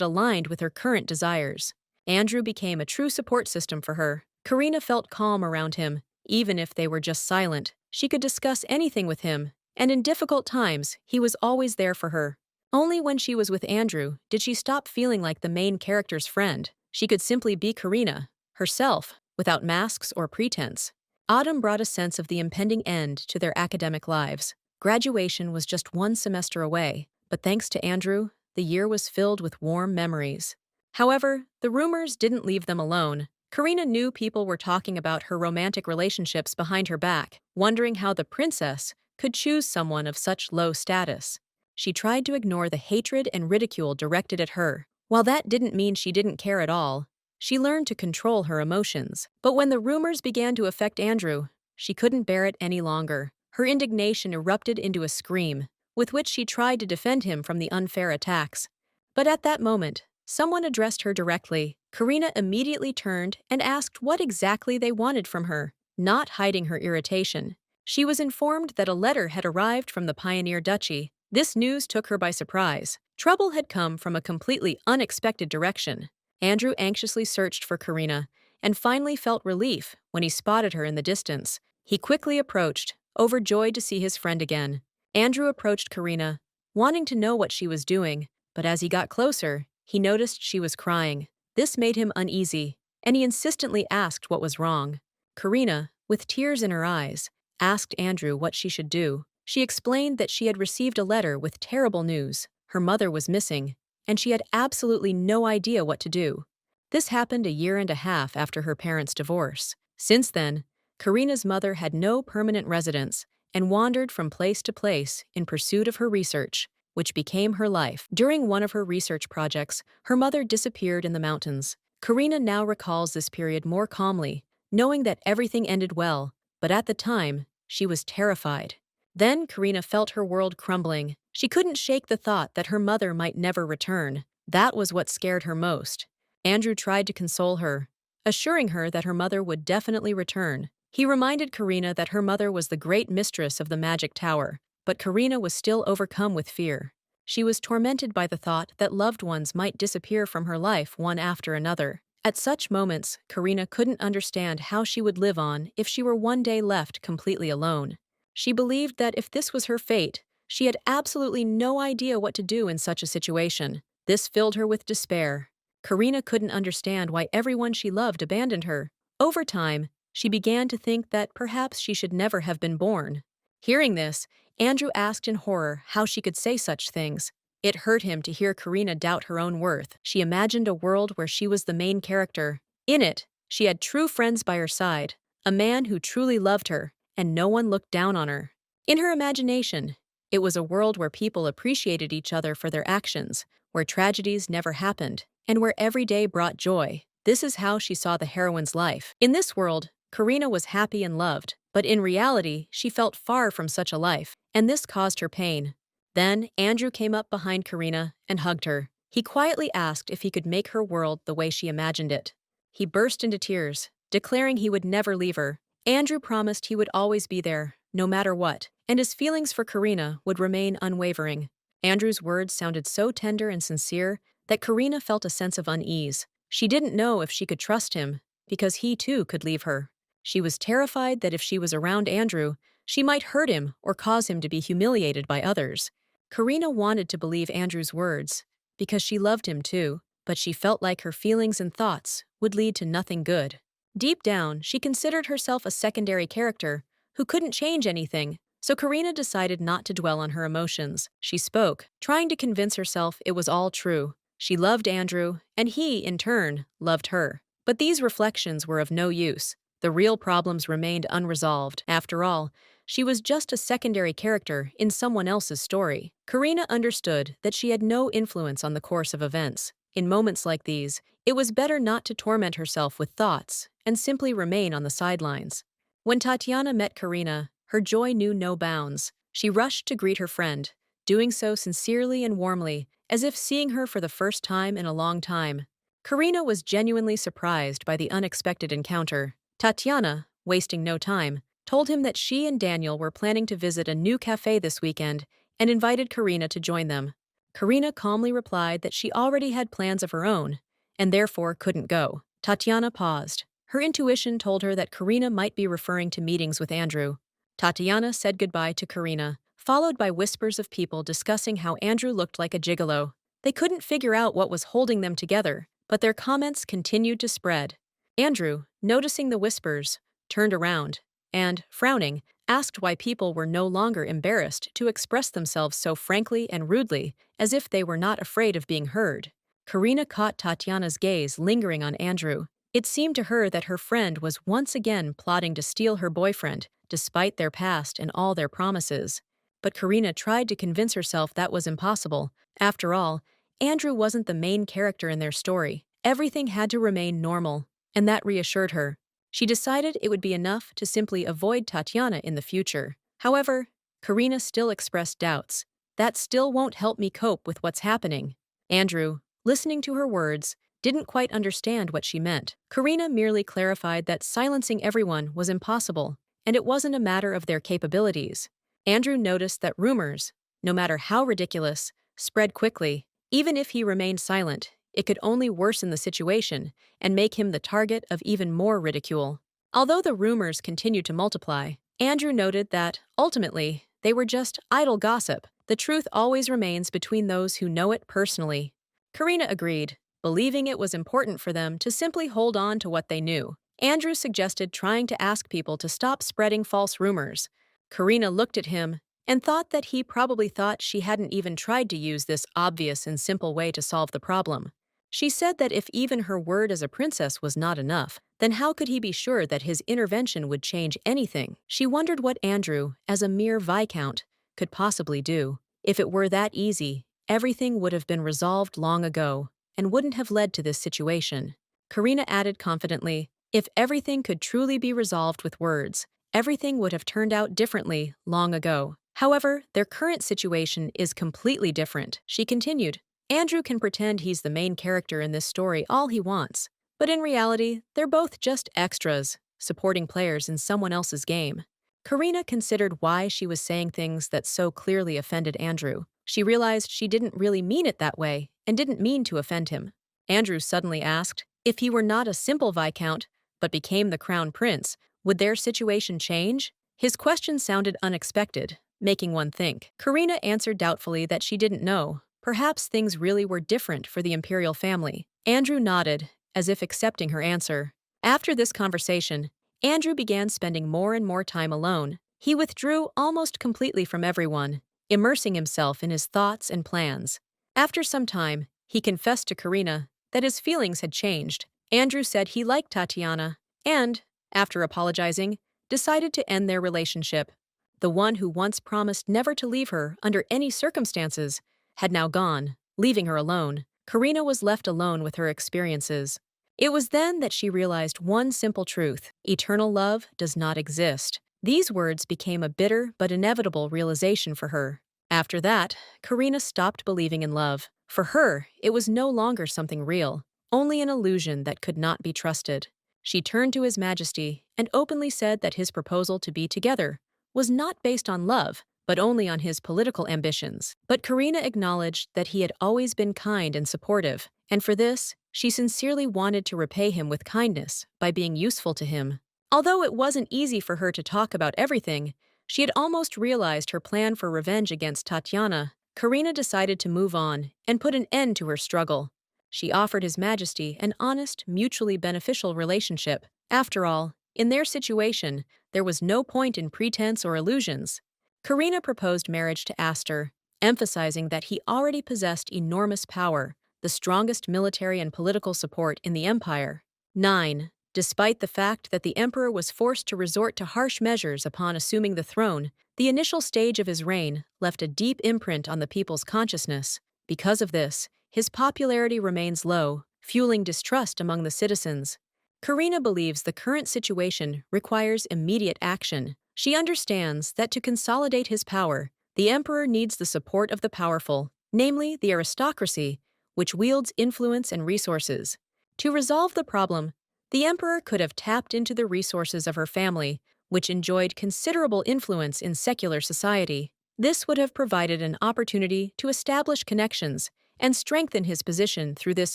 aligned with her current desires. Andrew became a true support system for her. Karina felt calm around him, even if they were just silent. She could discuss anything with him, and in difficult times, he was always there for her. Only when she was with Andrew did she stop feeling like the main character's friend. She could simply be Karina, herself, without masks or pretense. Autumn brought a sense of the impending end to their academic lives. Graduation was just one semester away, but thanks to Andrew, the year was filled with warm memories. However, the rumors didn't leave them alone. Karina knew people were talking about her romantic relationships behind her back, wondering how the princess could choose someone of such low status. She tried to ignore the hatred and ridicule directed at her. While that didn't mean she didn't care at all, she learned to control her emotions. But when the rumors began to affect Andrew, she couldn't bear it any longer. Her indignation erupted into a scream, with which she tried to defend him from the unfair attacks. But at that moment, someone addressed her directly. Karina immediately turned and asked what exactly they wanted from her, not hiding her irritation. She was informed that a letter had arrived from the Pioneer Duchy. This news took her by surprise. Trouble had come from a completely unexpected direction. Andrew anxiously searched for Karina and finally felt relief when he spotted her in the distance. He quickly approached, overjoyed to see his friend again. Andrew approached Karina, wanting to know what she was doing, but as he got closer, he noticed she was crying. This made him uneasy, and he insistently asked what was wrong. Karina, with tears in her eyes, asked Andrew what she should do. She explained that she had received a letter with terrible news. Her mother was missing, and she had absolutely no idea what to do. This happened a year and a half after her parents' divorce. Since then, Karina's mother had no permanent residence and wandered from place to place in pursuit of her research, which became her life. During one of her research projects, her mother disappeared in the mountains. Karina now recalls this period more calmly, knowing that everything ended well, but at the time, she was terrified. Then Karina felt her world crumbling. She couldn't shake the thought that her mother might never return. That was what scared her most. Andrew tried to console her, assuring her that her mother would definitely return. He reminded Karina that her mother was the great mistress of the magic tower, but Karina was still overcome with fear. She was tormented by the thought that loved ones might disappear from her life one after another. At such moments, Karina couldn't understand how she would live on if she were one day left completely alone. She believed that if this was her fate, she had absolutely no idea what to do in such a situation. This filled her with despair. Karina couldn't understand why everyone she loved abandoned her. Over time, she began to think that perhaps she should never have been born. Hearing this, Andrew asked in horror how she could say such things. It hurt him to hear Karina doubt her own worth. She imagined a world where she was the main character. In it, she had true friends by her side, a man who truly loved her, and no one looked down on her. In her imagination, it was a world where people appreciated each other for their actions, where tragedies never happened, and where every day brought joy. This is how she saw the heroine's life. In this world, Karina was happy and loved, but in reality, she felt far from such a life, and this caused her pain. Then, Andrew came up behind Karina and hugged her. He quietly asked if he could make her world the way she imagined it. He burst into tears, declaring he would never leave her. Andrew promised he would always be there, no matter what, and his feelings for Karina would remain unwavering. Andrew's words sounded so tender and sincere that Karina felt a sense of unease. She didn't know if she could trust him, because he too could leave her. She was terrified that if she was around Andrew, she might hurt him or cause him to be humiliated by others. Karina wanted to believe Andrew's words, because she loved him too, but she felt like her feelings and thoughts would lead to nothing good. Deep down, she considered herself a secondary character who couldn't change anything, so Karina decided not to dwell on her emotions. She spoke, trying to convince herself it was all true. She loved Andrew, and he, in turn, loved her. But these reflections were of no use. The real problems remained unresolved. After all, She was just a secondary character in someone else's story. Karina understood that she had no influence on the course of events. In moments like these, it was better not to torment herself with thoughts and simply remain on the sidelines. When Tatiana met Karina, her joy knew no bounds. She rushed to greet her friend, doing so sincerely and warmly, as if seeing her for the first time in a long time. Karina was genuinely surprised by the unexpected encounter. Tatiana, wasting no time, told him that she and Daniel were planning to visit a new cafe this weekend and invited Karina to join them. Karina calmly replied that she already had plans of her own and therefore couldn't go. Tatiana paused. Her intuition told her that Karina might be referring to meetings with Andrew. Tatiana said goodbye to Karina, followed by whispers of people discussing how Andrew looked like a gigolo. They couldn't figure out what was holding them together, but their comments continued to spread. Andrew, noticing the whispers, turned around and, frowning, asked why people were no longer embarrassed to express themselves so frankly and rudely, as if they were not afraid of being heard. Karina caught Tatiana's gaze lingering on Andrew. It seemed to her that her friend was once again plotting to steal her boyfriend, despite their past and all their promises. But Karina tried to convince herself that was impossible. After all, Andrew wasn't the main character in their story. Everything had to remain normal, and that reassured her. She decided it would be enough to simply avoid Tatiana in the future. However, Karina still expressed doubts. That still won't help me cope with what's happening. Andrew, listening to her words, didn't quite understand what she meant. Karina merely clarified that silencing everyone was impossible, and it wasn't a matter of their capabilities. Andrew noticed that rumors, no matter how ridiculous, spread quickly. Even if he remained silent, it could only worsen the situation and make him the target of even more ridicule. Although the rumors continued to multiply, Andrew noted that, ultimately, they were just idle gossip. The truth always remains between those who know it personally. Karina agreed, believing it was important for them to simply hold on to what they knew. Andrew suggested trying to ask people to stop spreading false rumors. Karina looked at him and thought that he probably thought she hadn't even tried to use this obvious and simple way to solve the problem. She said that if even her word as a princess was not enough, then how could he be sure that his intervention would change anything? She wondered what Andrew, as a mere viscount, could possibly do. If it were that easy, everything would have been resolved long ago and wouldn't have led to this situation. Karina added confidently, if everything could truly be resolved with words, everything would have turned out differently long ago. However, their current situation is completely different. She continued, Andrew can pretend he's the main character in this story all he wants, but in reality, they're both just extras, supporting players in someone else's game. Karina considered why she was saying things that so clearly offended Andrew. She realized she didn't really mean it that way and didn't mean to offend him. Andrew suddenly asked, if he were not a simple viscount, but became the crown prince, would their situation change? His question sounded unexpected, making one think. Karina answered doubtfully that she didn't know. Perhaps things really were different for the Imperial family. Andrew nodded, as if accepting her answer. After this conversation, Andrew began spending more and more time alone. He withdrew almost completely from everyone, immersing himself in his thoughts and plans. After some time, he confessed to Karina that his feelings had changed. Andrew said he liked Tatiana and, after apologizing, decided to end their relationship. The one who once promised never to leave her under any circumstances had now gone, leaving her alone. Karina was left alone with her experiences. It was then that she realized one simple truth: eternal love does not exist. These words became a bitter but inevitable realization for her. After that, Karina stopped believing in love. For her, it was no longer something real, only an illusion that could not be trusted. She turned to His Majesty and openly said that his proposal to be together was not based on love, but only on his political ambitions. But Karina acknowledged that he had always been kind and supportive, and for this, she sincerely wanted to repay him with kindness by being useful to him. Although it wasn't easy for her to talk about everything, she had almost realized her plan for revenge against Tatiana. Karina decided to move on and put an end to her struggle. She offered His Majesty an honest, mutually beneficial relationship. After all, in their situation, there was no point in pretense or illusions. Karina proposed marriage to Astor, emphasizing that he already possessed enormous power, the strongest military and political support in the empire. 9. Despite the fact that the emperor was forced to resort to harsh measures upon assuming the throne, the initial stage of his reign left a deep imprint on the people's consciousness. Because of this, his popularity remains low, fueling distrust among the citizens. Karina believes the current situation requires immediate action. She understands that to consolidate his power, the emperor needs the support of the powerful, namely the aristocracy, which wields influence and resources. To resolve the problem, the emperor could have tapped into the resources of her family, which enjoyed considerable influence in secular society. This would have provided an opportunity to establish connections and strengthen his position through this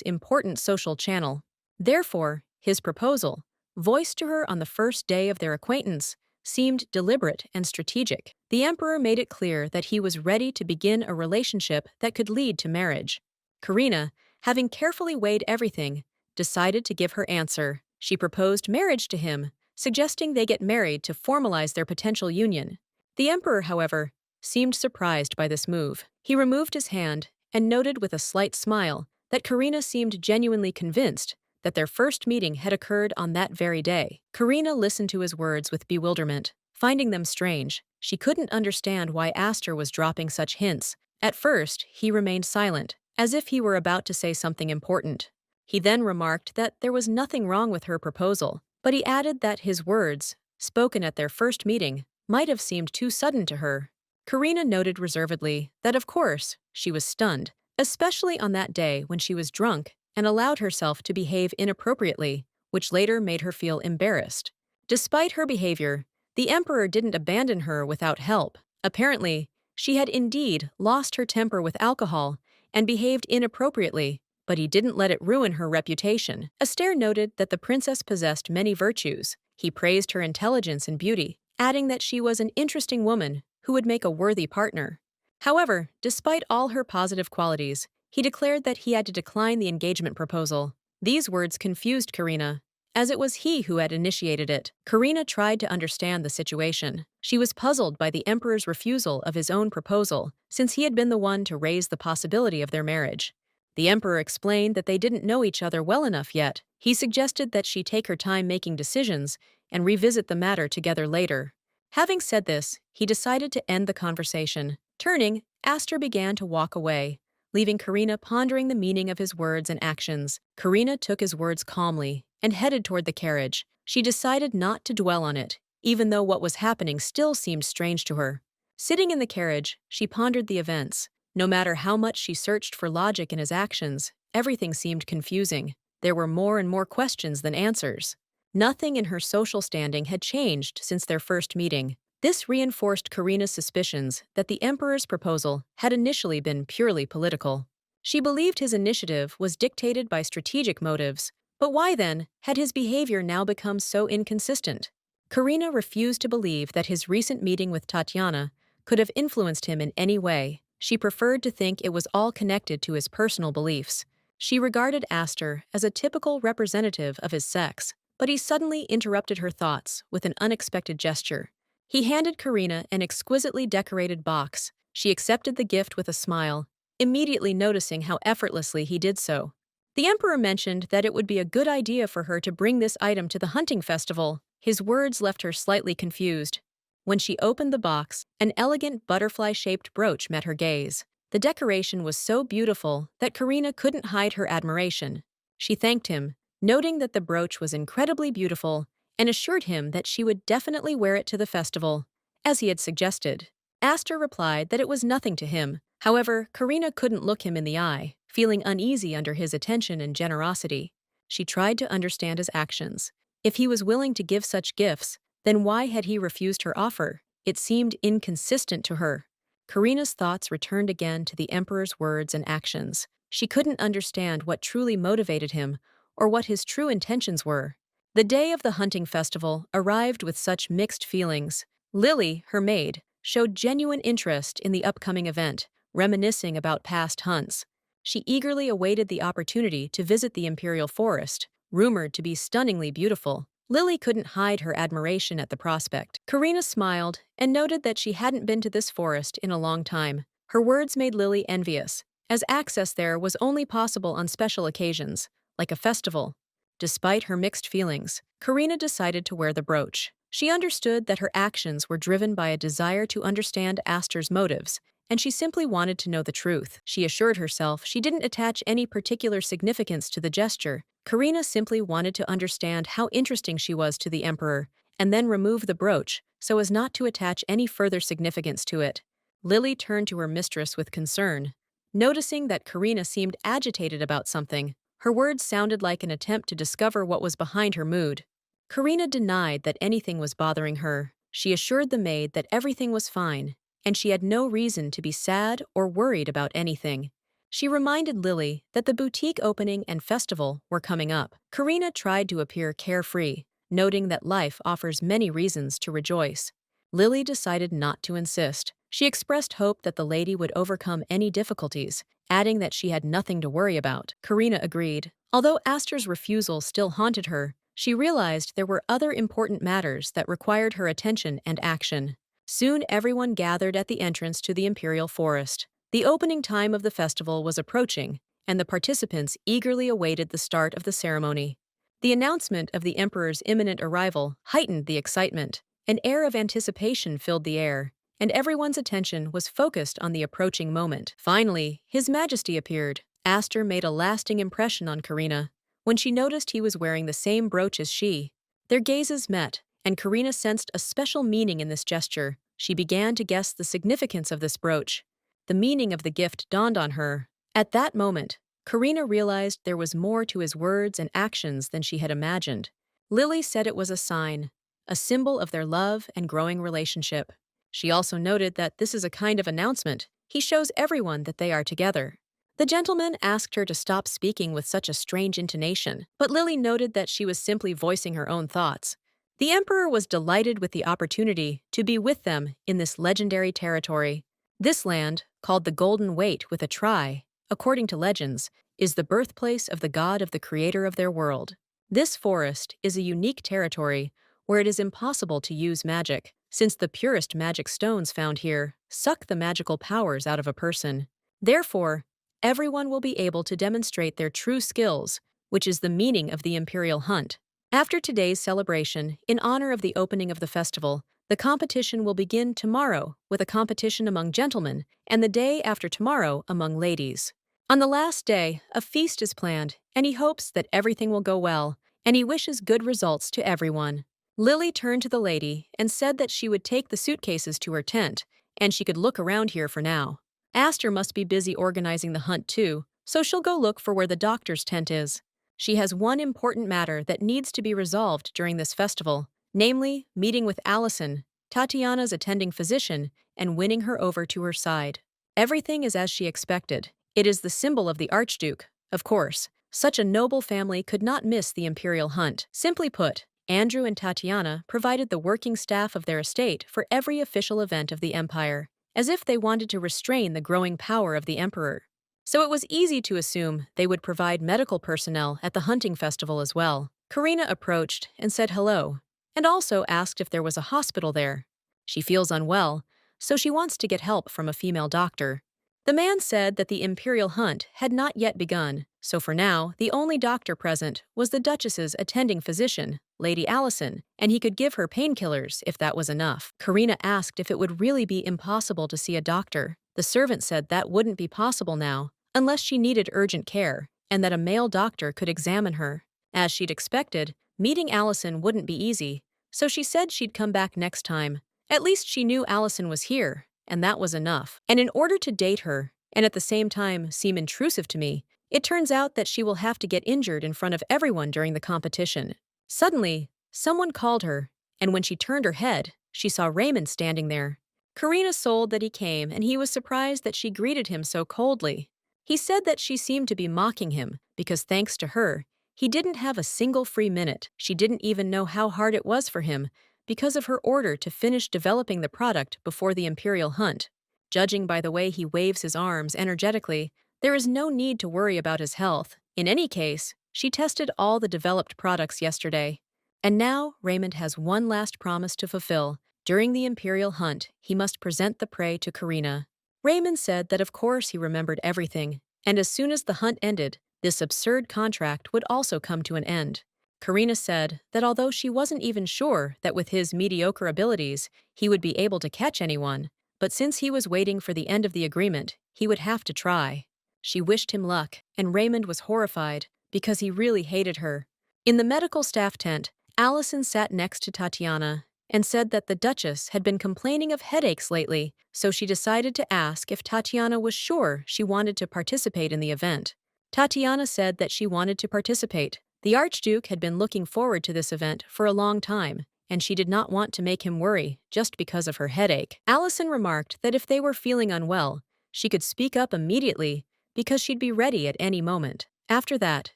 important social channel. Therefore, his proposal, voiced to her on the first day of their acquaintance, seemed deliberate and strategic. The emperor made it clear that he was ready to begin a relationship that could lead to marriage. Karina, having carefully weighed everything, decided to give her answer. She proposed marriage to him, suggesting they get married to formalize their potential union. The emperor, however, seemed surprised by this move. He removed his hand and noted with a slight smile that Karina seemed genuinely convinced that their first meeting had occurred on that very day. Karina listened to his words with bewilderment, finding them strange. She couldn't understand why Aster was dropping such hints. At first, he remained silent, as if he were about to say something important. He then remarked that there was nothing wrong with her proposal, but he added that his words, spoken at their first meeting, might have seemed too sudden to her. Karina noted reservedly that, of course, she was stunned, especially on that day when she was drunk and allowed herself to behave inappropriately, which later made her feel embarrassed. Despite her behavior, the emperor didn't abandon her without help. Apparently, she had indeed lost her temper with alcohol and behaved inappropriately, but he didn't let it ruin her reputation. Aster noted that the princess possessed many virtues. He praised her intelligence and beauty, adding that she was an interesting woman who would make a worthy partner. However, despite all her positive qualities, he declared that he had to decline the engagement proposal. These words confused Karina, as it was he who had initiated it. Karina tried to understand the situation. She was puzzled by the emperor's refusal of his own proposal, since he had been the one to raise the possibility of their marriage. The emperor explained that they didn't know each other well enough yet. He suggested that she take her time making decisions and revisit the matter together later. Having said this, he decided to end the conversation. Turning, Aster began to walk away, leaving Karina pondering the meaning of his words and actions. Karina took his words calmly and headed toward the carriage. She decided not to dwell on it, even though what was happening still seemed strange to her. Sitting in the carriage, she pondered the events. No matter how much she searched for logic in his actions, everything seemed confusing. There were more and more questions than answers. Nothing in her social standing had changed since their first meeting. This reinforced Karina's suspicions that the emperor's proposal had initially been purely political. She believed his initiative was dictated by strategic motives, but why then had his behavior now become so inconsistent? Karina refused to believe that his recent meeting with Tatiana could have influenced him in any way. She preferred to think it was all connected to his personal beliefs. She regarded Aster as a typical representative of his sex, but he suddenly interrupted her thoughts with an unexpected gesture. He handed Karina an exquisitely decorated box. She accepted the gift with a smile, immediately noticing how effortlessly he did so. The emperor mentioned that it would be a good idea for her to bring this item to the hunting festival. His words left her slightly confused. When she opened the box, an elegant butterfly-shaped brooch met her gaze. The decoration was so beautiful that Karina couldn't hide her admiration. She thanked him, noting that the brooch was incredibly beautiful, and assured him that she would definitely wear it to the festival, as he had suggested. Aster replied that it was nothing to him. However, Karina couldn't look him in the eye, feeling uneasy under his attention and generosity. She tried to understand his actions. If he was willing to give such gifts, then why had he refused her offer? It seemed inconsistent to her. Karina's thoughts returned again to the emperor's words and actions. She couldn't understand what truly motivated him or what his true intentions were. The day of the hunting festival arrived with such mixed feelings. Lily, her maid, showed genuine interest in the upcoming event, reminiscing about past hunts. She eagerly awaited the opportunity to visit the Imperial forest, rumored to be stunningly beautiful. Lily couldn't hide her admiration at the prospect. Karina smiled and noted that she hadn't been to this forest in a long time. Her words made Lily envious, as access there was only possible on special occasions, like a festival. Despite her mixed feelings, Karina decided to wear the brooch. She understood that her actions were driven by a desire to understand Aster's motives, and she simply wanted to know the truth. She assured herself she didn't attach any particular significance to the gesture. Karina simply wanted to understand how interesting she was to the Emperor, and then remove the brooch so as not to attach any further significance to it. Lily turned to her mistress with concern. Noticing that Karina seemed agitated about something, her words sounded like an attempt to discover what was behind her mood. Karina denied that anything was bothering her. She assured the maid that everything was fine, and she had no reason to be sad or worried about anything. She reminded Lily that the boutique opening and festival were coming up. Karina tried to appear carefree, noting that life offers many reasons to rejoice. Lily decided not to insist. She expressed hope that the lady would overcome any difficulties, adding that she had nothing to worry about. Karina agreed. Although Aster's refusal still haunted her, she realized there were other important matters that required her attention and action. Soon everyone gathered at the entrance to the Imperial Forest. The opening time of the festival was approaching, and the participants eagerly awaited the start of the ceremony. The announcement of the Emperor's imminent arrival heightened the excitement. An air of anticipation filled the air, and everyone's attention was focused on the approaching moment. Finally, His Majesty appeared. Aster made a lasting impression on Karina. When she noticed he was wearing the same brooch as she, their gazes met, and Karina sensed a special meaning in this gesture. She began to guess the significance of this brooch. The meaning of the gift dawned on her. At that moment, Karina realized there was more to his words and actions than she had imagined. Lily said it was a sign, a symbol of their love and growing relationship. She also noted that this is a kind of announcement. He shows everyone that they are together. The gentleman asked her to stop speaking with such a strange intonation, but Lily noted that she was simply voicing her own thoughts. The Emperor was delighted with the opportunity to be with them in this legendary territory. This land, called the Golden Weight with a try, according to legends, is the birthplace of the god of the creator of their world. This forest is a unique territory where it is impossible to use magic, since the purest magic stones found here suck the magical powers out of a person. Therefore, everyone will be able to demonstrate their true skills, which is the meaning of the Imperial Hunt. After today's celebration, in honor of the opening of the festival, the competition will begin tomorrow with a competition among gentlemen and the day after tomorrow among ladies. On the last day, a feast is planned, and he hopes that everything will go well, and he wishes good results to everyone. Lily turned to the lady and said that she would take the suitcases to her tent, and she could look around here for now. Aster must be busy organizing the hunt too, so she'll go look for where the doctor's tent is. She has one important matter that needs to be resolved during this festival, namely, meeting with Allison, Tatiana's attending physician, and winning her over to her side. Everything is as she expected. It is the symbol of the Archduke, of course. Such a noble family could not miss the Imperial Hunt. Simply put, Andrew and Tatiana provided the working staff of their estate for every official event of the Empire, as if they wanted to restrain the growing power of the Emperor. So it was easy to assume they would provide medical personnel at the hunting festival as well. Karina approached and said hello, and also asked if there was a hospital there. She feels unwell, so she wants to get help from a female doctor. The man said that the Imperial Hunt had not yet begun, so for now, the only doctor present was the Duchess's attending physician, Lady Allison, and he could give her painkillers if that was enough. Karina asked if it would really be impossible to see a doctor. The servant said that wouldn't be possible now, unless she needed urgent care, and that a male doctor could examine her. As she'd expected, meeting Allison wouldn't be easy, so she said she'd come back next time. At least she knew Allison was here, and that was enough. And in order to date her, and at the same time seem intrusive to me, it turns out that she will have to get injured in front of everyone during the competition. Suddenly, someone called her, and when she turned her head, she saw Raymond standing there. Karina sold that he came, and he was surprised that she greeted him so coldly. He said that she seemed to be mocking him, because thanks to her, he didn't have a single free minute. She didn't even know how hard it was for him, because of her order to finish developing the product before the Imperial Hunt. Judging by the way he waves his arms energetically, there is no need to worry about his health. In any case, she tested all the developed products yesterday. And now, Raymond has one last promise to fulfill. During the Imperial Hunt, he must present the prey to Karina. Raymond said that of course he remembered everything, and as soon as the hunt ended, this absurd contract would also come to an end. Karina said that although she wasn't even sure that with his mediocre abilities he would be able to catch anyone, but since he was waiting for the end of the agreement, he would have to try. She wished him luck, and Raymond was horrified because he really hated her. In the medical staff tent, Allison sat next to Tatiana and said that the Duchess had been complaining of headaches lately, so she decided to ask if Tatiana was sure she wanted to participate in the event. Tatiana said that she wanted to participate. The Archduke had been looking forward to this event for a long time, and she did not want to make him worry just because of her headache. Allison remarked that if they were feeling unwell, she could speak up immediately because she'd be ready at any moment. After that,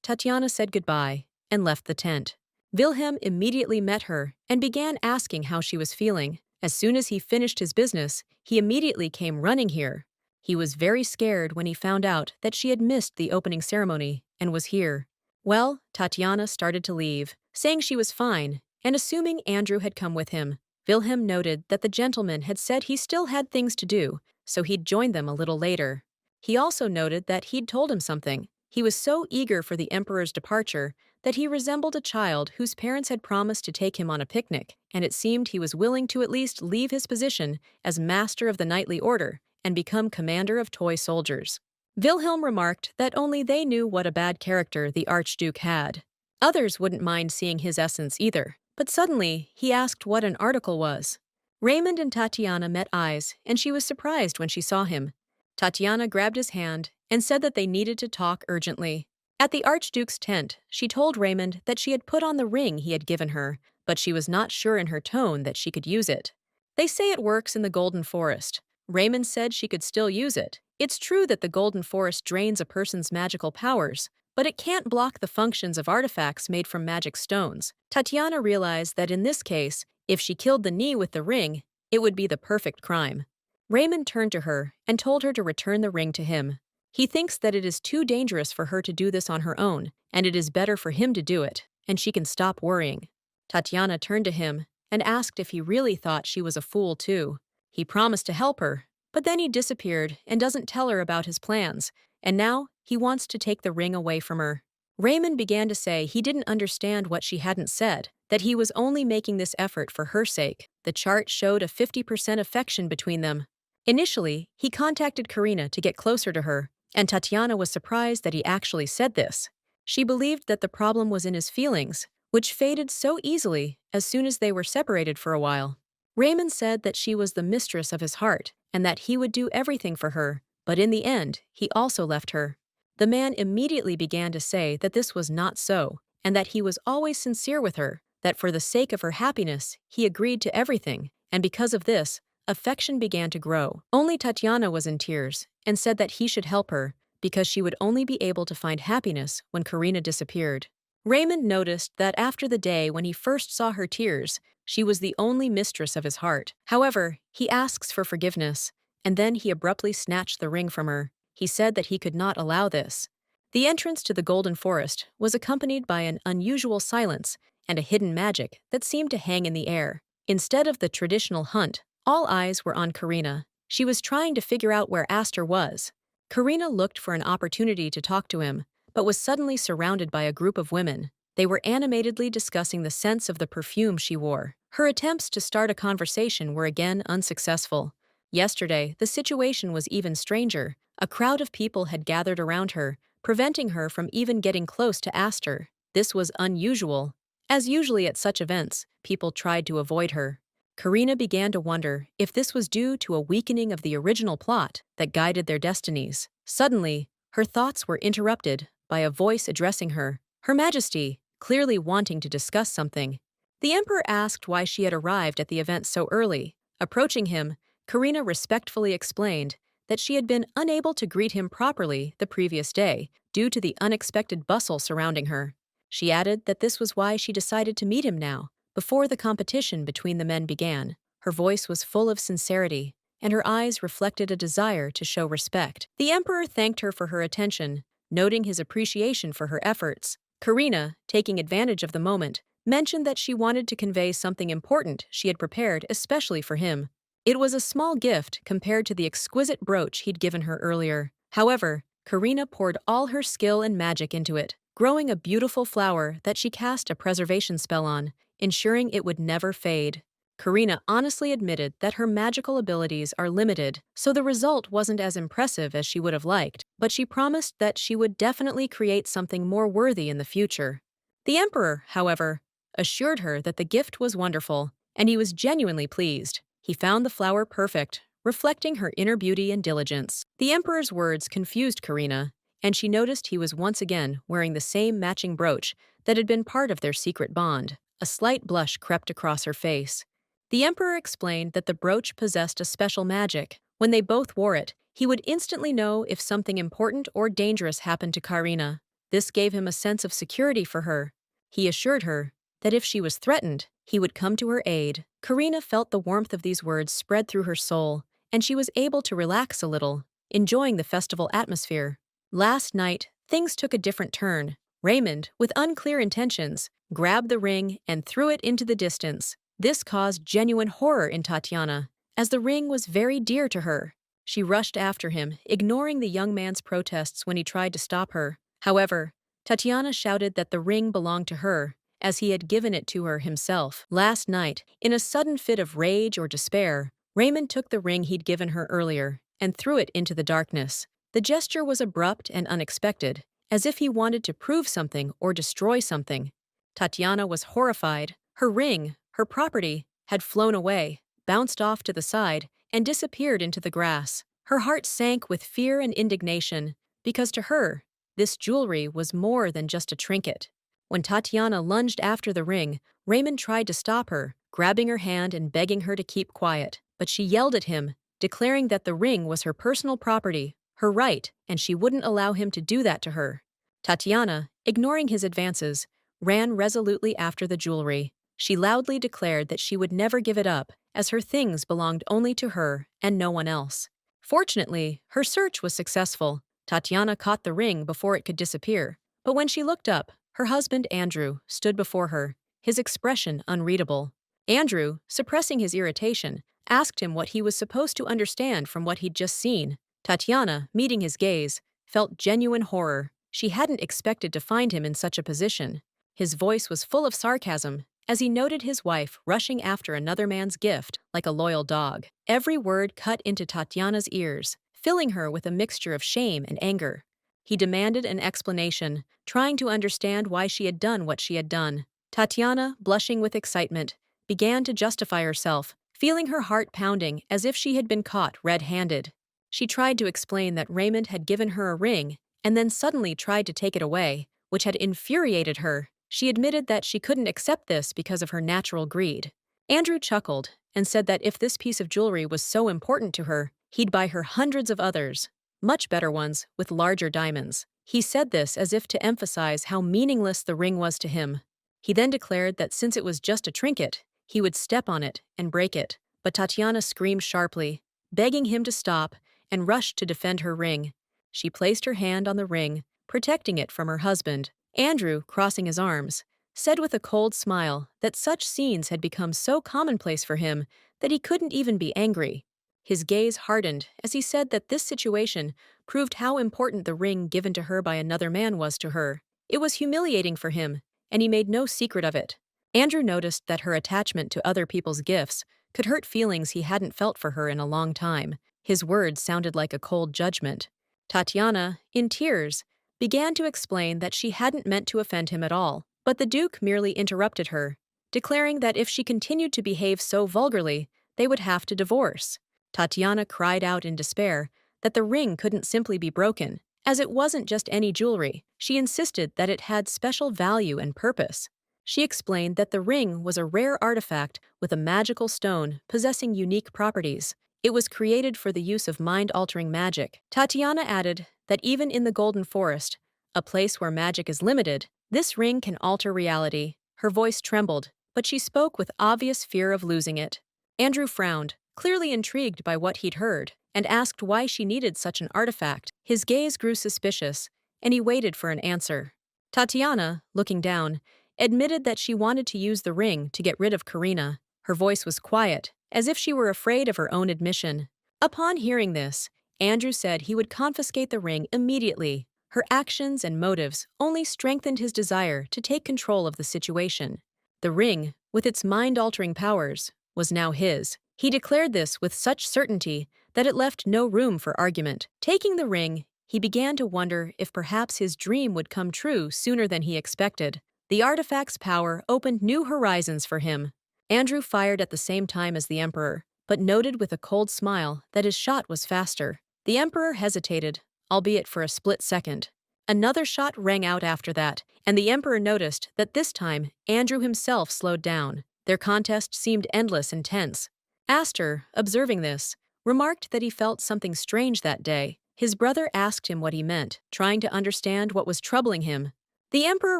Tatiana said goodbye and left the tent. Wilhelm immediately met her and began asking how she was feeling. As soon as he finished his business, he immediately came running here. He was very scared when he found out that she had missed the opening ceremony and was here. Well, Tatiana started to leave, saying she was fine, and assuming Andrew had come with him. Wilhelm noted that the gentleman had said he still had things to do, so he'd join them a little later. He also noted that he'd told him something. He was so eager for the Emperor's departure that he resembled a child whose parents had promised to take him on a picnic, and it seemed he was willing to at least leave his position as master of the knightly order and become commander of toy soldiers. Wilhelm remarked that only they knew what a bad character the Archduke had. Others wouldn't mind seeing his essence either, but suddenly he asked what an article was. Raymond and Tatiana met eyes, and she was surprised when she saw him. Tatiana grabbed his hand and said that they needed to talk urgently. At the Archduke's tent, she told Raymond that she had put on the ring he had given her, but she was not sure in her tone that she could use it. They say it works in the Golden Forest. Raymond said she could still use it. It's true that the Golden Forest drains a person's magical powers, but it can't block the functions of artifacts made from magic stones. Tatiana realized that in this case, if she killed the knee with the ring, it would be the perfect crime. Raymond turned to her and told her to return the ring to him. He thinks that it is too dangerous for her to do this on her own, and it is better for him to do it, and she can stop worrying. Tatiana turned to him and asked if he really thought she was a fool too. He promised to help her, but then he disappeared and doesn't tell her about his plans, and now he wants to take the ring away from her. Raymond began to say he didn't understand what she hadn't said, that he was only making this effort for her sake. The chart showed a 50% affection between them. Initially, he contacted Karina to get closer to her, and Tatiana was surprised that he actually said this. She believed that the problem was in his feelings, which faded so easily as soon as they were separated for a while. Raymond said that she was the mistress of his heart and that he would do everything for her, but in the end, he also left her. The man immediately began to say that this was not so, and that he was always sincere with her, that for the sake of her happiness, he agreed to everything, and because of this, affection began to grow. Only Tatiana was in tears and said that he should help her because she would only be able to find happiness when Karina disappeared. Raymond noticed that after the day when he first saw her tears, she was the only mistress of his heart. However, he asks for forgiveness, and then he abruptly snatched the ring from her. He said that he could not allow this. The entrance to the Golden Forest was accompanied by an unusual silence and a hidden magic that seemed to hang in the air. Instead of the traditional hunt, all eyes were on Karina. She was trying to figure out where Aster was. Karina looked for an opportunity to talk to him, but was suddenly surrounded by a group of women. They were animatedly discussing the scents of the perfume she wore. Her attempts to start a conversation were again unsuccessful. Yesterday, the situation was even stranger. A crowd of people had gathered around her, preventing her from even getting close to Aster. This was unusual. As usually at such events, people tried to avoid her. Karina began to wonder if this was due to a weakening of the original plot that guided their destinies. Suddenly, her thoughts were interrupted by a voice addressing her, Her Majesty, clearly wanting to discuss something. The Emperor asked why she had arrived at the event so early. Approaching him, Karina respectfully explained that she had been unable to greet him properly the previous day due to the unexpected bustle surrounding her. She added that this was why she decided to meet him now, before the competition between the men began. Her voice was full of sincerity, and her eyes reflected a desire to show respect. The Emperor thanked her for her attention, noting his appreciation for her efforts. Karina, taking advantage of the moment, mentioned that she wanted to convey something important she had prepared especially for him. It was a small gift compared to the exquisite brooch he'd given her earlier. However, Karina poured all her skill and magic into it. growing a beautiful flower that she cast a preservation spell on, ensuring it would never fade. Karina honestly admitted that her magical abilities are limited, so the result wasn't as impressive as she would have liked, but she promised that she would definitely create something more worthy in the future. The emperor, however, assured her that the gift was wonderful, and he was genuinely pleased. He found the flower perfect, reflecting her inner beauty and diligence. The emperor's words confused Karina, and she noticed he was once again wearing the same matching brooch that had been part of their secret bond. A slight blush crept across her face. The emperor explained that the brooch possessed a special magic. When they both wore it, he would instantly know if something important or dangerous happened to Karina. This gave him a sense of security for her. He assured her that if she was threatened, he would come to her aid. Karina felt the warmth of these words spread through her soul, and she was able to relax a little, enjoying the festival atmosphere. Last night, things took a different turn. Raymond, with unclear intentions, grabbed the ring and threw it into the distance. This caused genuine horror in Tatiana, as the ring was very dear to her. She rushed after him, ignoring the young man's protests when he tried to stop her. However, Tatiana shouted that the ring belonged to her, as he had given it to her himself. Last night, in a sudden fit of rage or despair, Raymond took the ring he'd given her earlier and threw it into the darkness. The gesture was abrupt and unexpected, as if he wanted to prove something or destroy something. Tatiana was horrified. Her ring, her property, had flown away, bounced off to the side, and disappeared into the grass. Her heart sank with fear and indignation, because to her, this jewelry was more than just a trinket. When Tatiana lunged after the ring, Raymond tried to stop her, grabbing her hand and begging her to keep quiet. But she yelled at him, declaring that the ring was her personal property, her right, and she wouldn't allow him to do that to her. Tatiana, ignoring his advances, ran resolutely after the jewelry. She loudly declared that she would never give it up, as her things belonged only to her and no one else. Fortunately, her search was successful. Tatiana caught the ring before it could disappear. But when she looked up, her husband Andrew stood before her, his expression unreadable. Andrew, suppressing his irritation, asked him what he was supposed to understand from what he'd just seen. Tatiana, meeting his gaze, felt genuine horror. She hadn't expected to find him in such a position. His voice was full of sarcasm, as he noted his wife rushing after another man's gift like a loyal dog. Every word cut into Tatiana's ears, filling her with a mixture of shame and anger. He demanded an explanation, trying to understand why she had done what she had done. Tatiana, blushing with excitement, began to justify herself, feeling her heart pounding as if she had been caught red-handed. She tried to explain that Raymond had given her a ring and then suddenly tried to take it away, which had infuriated her. She admitted that she couldn't accept this because of her natural greed. Andrew chuckled and said that if this piece of jewelry was so important to her, he'd buy her hundreds of others, much better ones with larger diamonds. He said this as if to emphasize how meaningless the ring was to him. He then declared that since it was just a trinket, he would step on it and break it. But Tatiana screamed sharply, begging him to stop, and rushed to defend her ring. She placed her hand on the ring, protecting it from her husband. Andrew, crossing his arms, said with a cold smile that such scenes had become so commonplace for him that he couldn't even be angry. His gaze hardened as he said that this situation proved how important the ring given to her by another man was to her. It was humiliating for him, and he made no secret of it. Andrew noticed that her attachment to other people's gifts could hurt feelings he hadn't felt for her in a long time. His words sounded like a cold judgment. Tatiana, in tears, began to explain that she hadn't meant to offend him at all, but the Duke merely interrupted her, declaring that if she continued to behave so vulgarly, they would have to divorce. Tatiana cried out in despair that the ring couldn't simply be broken, as it wasn't just any jewelry. She insisted that it had special value and purpose. She explained that the ring was a rare artifact with a magical stone possessing unique properties. It was created for the use of mind-altering magic. Tatiana added that even in the Golden Forest, a place where magic is limited, this ring can alter reality. Her voice trembled, but she spoke with obvious fear of losing it. Andrew frowned, clearly intrigued by what he'd heard, and asked why she needed such an artifact. His gaze grew suspicious, and he waited for an answer. Tatiana, looking down, admitted that she wanted to use the ring to get rid of Karina. Her voice was quiet, as if she were afraid of her own admission. Upon hearing this, Andrew said he would confiscate the ring immediately. Her actions and motives only strengthened his desire to take control of the situation. The ring, with its mind-altering powers, was now his. He declared this with such certainty that it left no room for argument. Taking the ring, he began to wonder if perhaps his dream would come true sooner than he expected. The artifact's power opened new horizons for him. Andrew fired at the same time as the Emperor, but noted with a cold smile that his shot was faster. The Emperor hesitated, albeit for a split second. Another shot rang out after that, and the Emperor noticed that this time Andrew himself slowed down. Their contest seemed endless and tense. Astor, observing this, remarked that he felt something strange that day. His brother asked him what he meant, trying to understand what was troubling him. The Emperor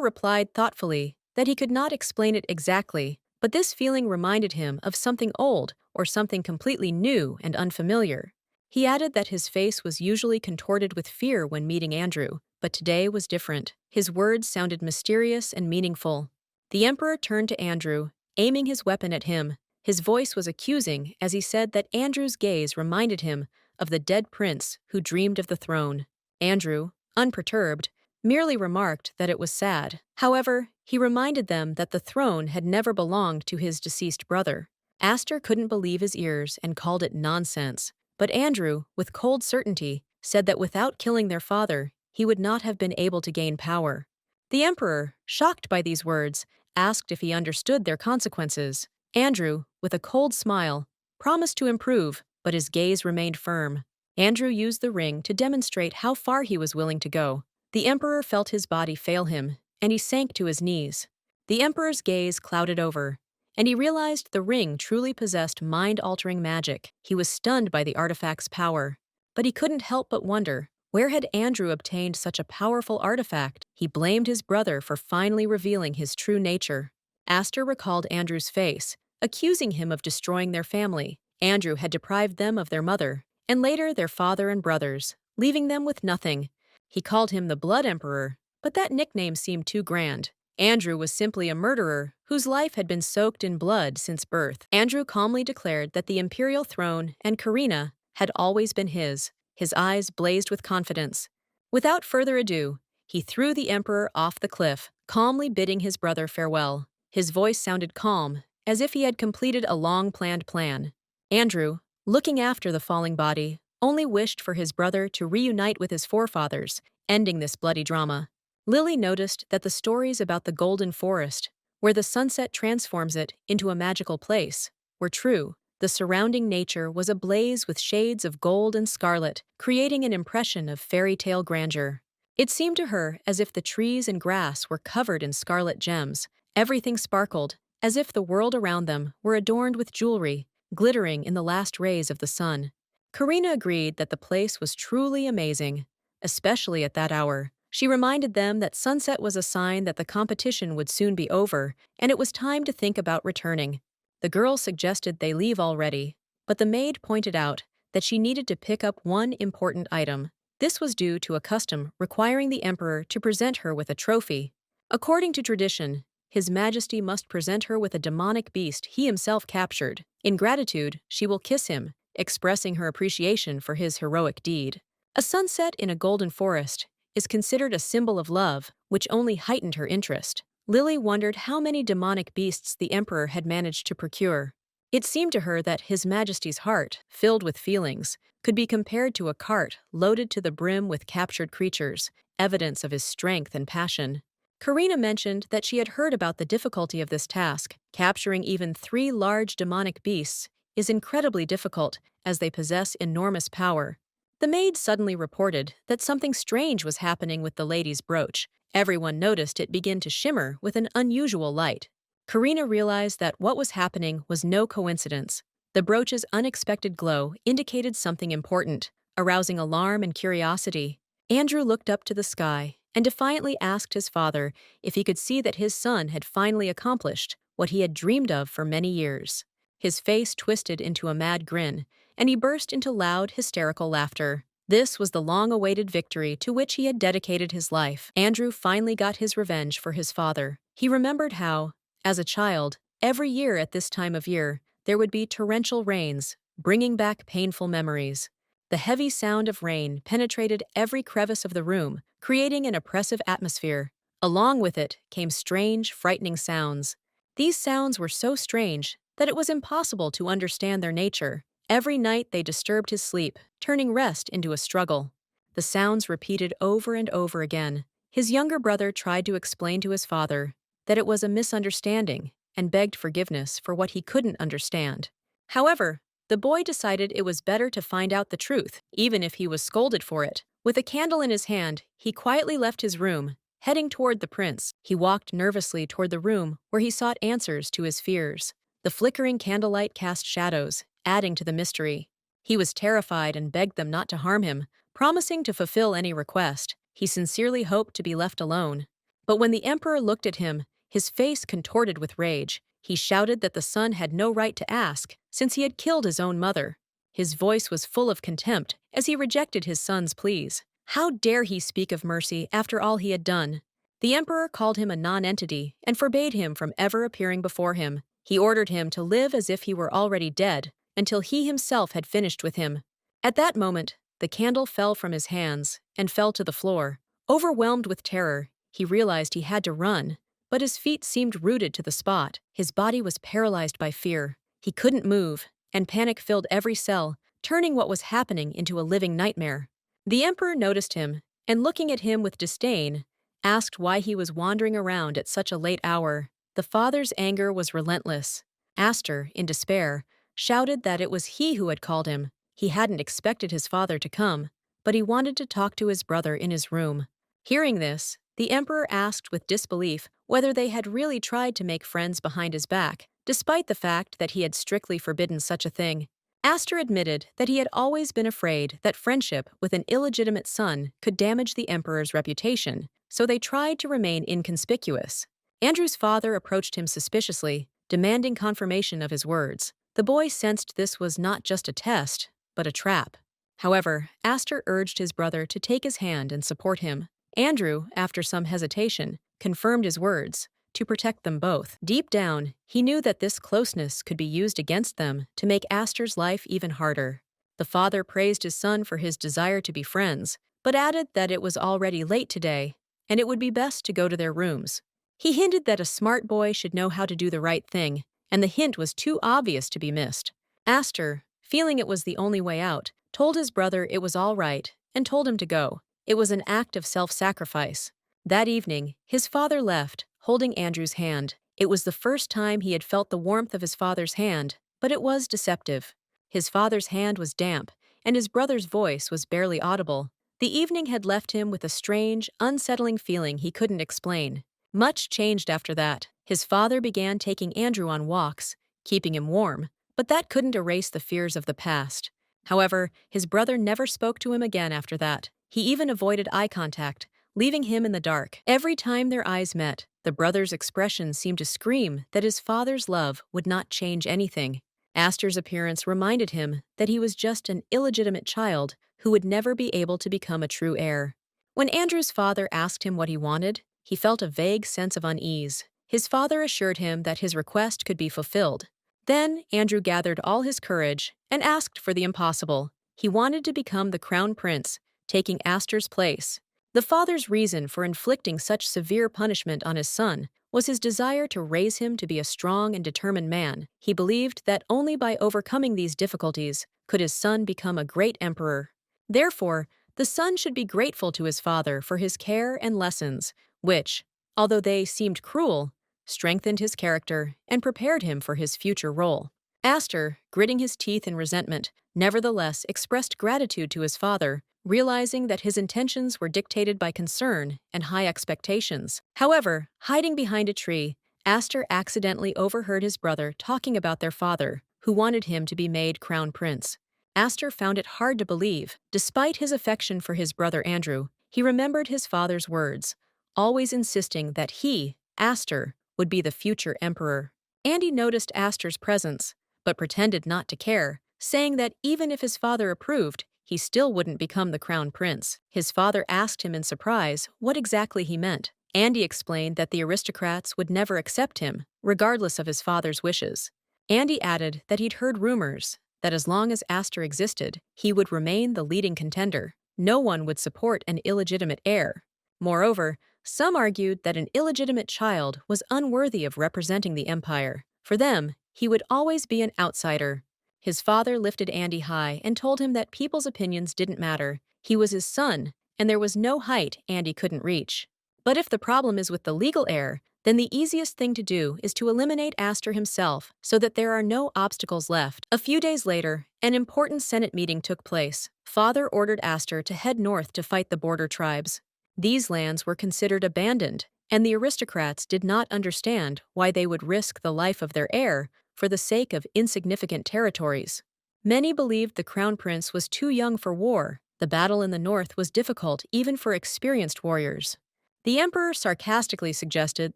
replied thoughtfully that he could not explain it exactly, but this feeling reminded him of something old or something completely new and unfamiliar. He added that his face was usually contorted with fear when meeting Andrew, but today was different. His words sounded mysterious and meaningful. The Emperor turned to Andrew, aiming his weapon at him. His voice was accusing as he said that Andrew's gaze reminded him of the dead prince who dreamed of the throne. Andrew, unperturbed, merely remarked that it was sad. However, he reminded them that the throne had never belonged to his deceased brother. Astor couldn't believe his ears and called it nonsense. But Andrew, with cold certainty, said that without killing their father, he would not have been able to gain power. The Emperor, shocked by these words, asked if he understood their consequences. Andrew, with a cold smile, promised to improve, but his gaze remained firm. Andrew used the ring to demonstrate how far he was willing to go. The Emperor felt his body fail him, and he sank to his knees. The Emperor's gaze clouded over, and he realized the ring truly possessed mind-altering magic. He was stunned by the artifact's power, but he couldn't help but wonder, where had Andrew obtained such a powerful artifact? He blamed his brother for finally revealing his true nature. Astor recalled Andrew's face, accusing him of destroying their family. Andrew had deprived them of their mother, and later their father and brothers, leaving them with nothing. He called him the Blood Emperor, but that nickname seemed too grand. Andrew was simply a murderer whose life had been soaked in blood since birth. Andrew calmly declared that the Imperial throne and Karina had always been his. His eyes blazed with confidence. Without further ado, he threw the Emperor off the cliff, calmly bidding his brother farewell. His voice sounded calm, as if he had completed a long-planned plan. Andrew, looking after the falling body, only wished for his brother to reunite with his forefathers, ending this bloody drama. Lily noticed that the stories about the Golden Forest, where the sunset transforms it into a magical place, were true. The surrounding nature was ablaze with shades of gold and scarlet, creating an impression of fairy tale grandeur. It seemed to her as if the trees and grass were covered in scarlet gems. Everything sparkled, as if the world around them were adorned with jewelry, glittering in the last rays of the sun. Karina agreed that the place was truly amazing, especially at that hour. She reminded them that sunset was a sign that the competition would soon be over, and it was time to think about returning. The girls suggested they leave already, but the maid pointed out that she needed to pick up one important item. This was due to a custom requiring the Emperor to present her with a trophy. According to tradition, His Majesty must present her with a demonic beast he himself captured. In gratitude, she will kiss him, expressing her appreciation for his heroic deed. A sunset in a golden forest is considered a symbol of love, which only heightened her interest. Lily wondered how many demonic beasts the Emperor had managed to procure. It seemed to her that His Majesty's heart, filled with feelings, could be compared to a cart loaded to the brim with captured creatures, evidence of his strength and passion. Karina mentioned that she had heard about the difficulty of this task. Capturing even 3 large demonic beasts is incredibly difficult, as they possess enormous power. The maid suddenly reported that something strange was happening with the lady's brooch. Everyone noticed it begin to shimmer with an unusual light. Karina realized that what was happening was no coincidence. The brooch's unexpected glow indicated something important, arousing alarm and curiosity. Andrew looked up to the sky and defiantly asked his father if he could see that his son had finally accomplished what he had dreamed of for many years. His face twisted into a mad grin, and he burst into loud, hysterical laughter. This was the long-awaited victory to which he had dedicated his life. Andrew finally got his revenge for his father. He remembered how, as a child, every year at this time of year, there would be torrential rains, bringing back painful memories. The heavy sound of rain penetrated every crevice of the room, creating an oppressive atmosphere. Along with it came strange, frightening sounds. These sounds were so strange that it was impossible to understand their nature. Every night they disturbed his sleep, turning rest into a struggle. The sounds repeated over and over again. His younger brother tried to explain to his father that it was a misunderstanding and begged forgiveness for what he couldn't understand. However, the boy decided it was better to find out the truth, even if he was scolded for it. With a candle in his hand, he quietly left his room, heading toward the prince. He walked nervously toward the room where he sought answers to his fears. The flickering candlelight cast shadows, adding to the mystery. He was terrified and begged them not to harm him, promising to fulfill any request. He sincerely hoped to be left alone. But when the emperor looked at him, his face contorted with rage. He shouted that the son had no right to ask, since he had killed his own mother. His voice was full of contempt as he rejected his son's pleas. How dare he speak of mercy after all he had done? The emperor called him a non-entity and forbade him from ever appearing before him. He ordered him to live as if he were already dead, until he himself had finished with him. At that moment, the candle fell from his hands and fell to the floor. Overwhelmed with terror, he realized he had to run, but his feet seemed rooted to the spot. His body was paralyzed by fear. He couldn't move, and panic filled every cell, turning what was happening into a living nightmare. The emperor noticed him, and looking at him with disdain, asked why he was wandering around at such a late hour. The father's anger was relentless. Aster, in despair, shouted that it was he who had called him. He hadn't expected his father to come, but he wanted to talk to his brother in his room. Hearing this, the emperor asked with disbelief whether they had really tried to make friends behind his back, despite the fact that he had strictly forbidden such a thing. Aster admitted that he had always been afraid that friendship with an illegitimate son could damage the emperor's reputation, so they tried to remain inconspicuous. Andrew's father approached him suspiciously, demanding confirmation of his words. The boy sensed this was not just a test, but a trap. However, Aster urged his brother to take his hand and support him. Andrew, after some hesitation, confirmed his words, to protect them both. Deep down, he knew that this closeness could be used against them to make Aster's life even harder. The father praised his son for his desire to be friends, but added that it was already late today, and it would be best to go to their rooms. He hinted that a smart boy should know how to do the right thing, and the hint was too obvious to be missed. Aster, feeling it was the only way out, told his brother it was all right and told him to go. It was an act of self-sacrifice. That evening, his father left, holding Andrew's hand. It was the first time he had felt the warmth of his father's hand, but it was deceptive. His father's hand was damp, and his brother's voice was barely audible. The evening had left him with a strange, unsettling feeling he couldn't explain. Much changed after that. His father began taking Andrew on walks, keeping him warm, but that couldn't erase the fears of the past. However, his brother never spoke to him again after that. He even avoided eye contact, leaving him in the dark. Every time their eyes met, the brother's expression seemed to scream that his father's love would not change anything. Aster's appearance reminded him that he was just an illegitimate child who would never be able to become a true heir. When Andrew's father asked him what he wanted, he felt a vague sense of unease. His father assured him that his request could be fulfilled. Then Andrew gathered all his courage and asked for the impossible. He wanted to become the crown prince, taking Aster's place. The father's reason for inflicting such severe punishment on his son was his desire to raise him to be a strong and determined man. He believed that only by overcoming these difficulties could his son become a great emperor. Therefore, the son should be grateful to his father for his care and lessons, which, although they seemed cruel, strengthened his character and prepared him for his future role. Aster, gritting his teeth in resentment, nevertheless expressed gratitude to his father, realizing that his intentions were dictated by concern and high expectations. However, hiding behind a tree, Aster accidentally overheard his brother talking about their father, who wanted him to be made crown prince. Aster found it hard to believe. Despite his affection for his brother Andrew, he remembered his father's words, always insisting that he, Aster, would be the future emperor. Andy noticed Aster's presence, but pretended not to care, saying that even if his father approved, he still wouldn't become the crown prince. His father asked him in surprise what exactly he meant. Andy explained that the aristocrats would never accept him, regardless of his father's wishes. Andy added that he'd heard rumors that as long as Aster existed, he would remain the leading contender. No one would support an illegitimate heir. Moreover, some argued that an illegitimate child was unworthy of representing the empire. For them, he would always be an outsider. His father lifted Andy high and told him that people's opinions didn't matter. He was his son, and there was no height Andy couldn't reach. But if the problem is with the legal heir, then the easiest thing to do is to eliminate Aster himself so that there are no obstacles left. A few days later, an important Senate meeting took place. Father ordered Aster to head north to fight the border tribes. These lands were considered abandoned, and the aristocrats did not understand why they would risk the life of their heir for the sake of insignificant territories. Many believed the crown prince was too young for war. The battle in the north was difficult even for experienced warriors. The emperor sarcastically suggested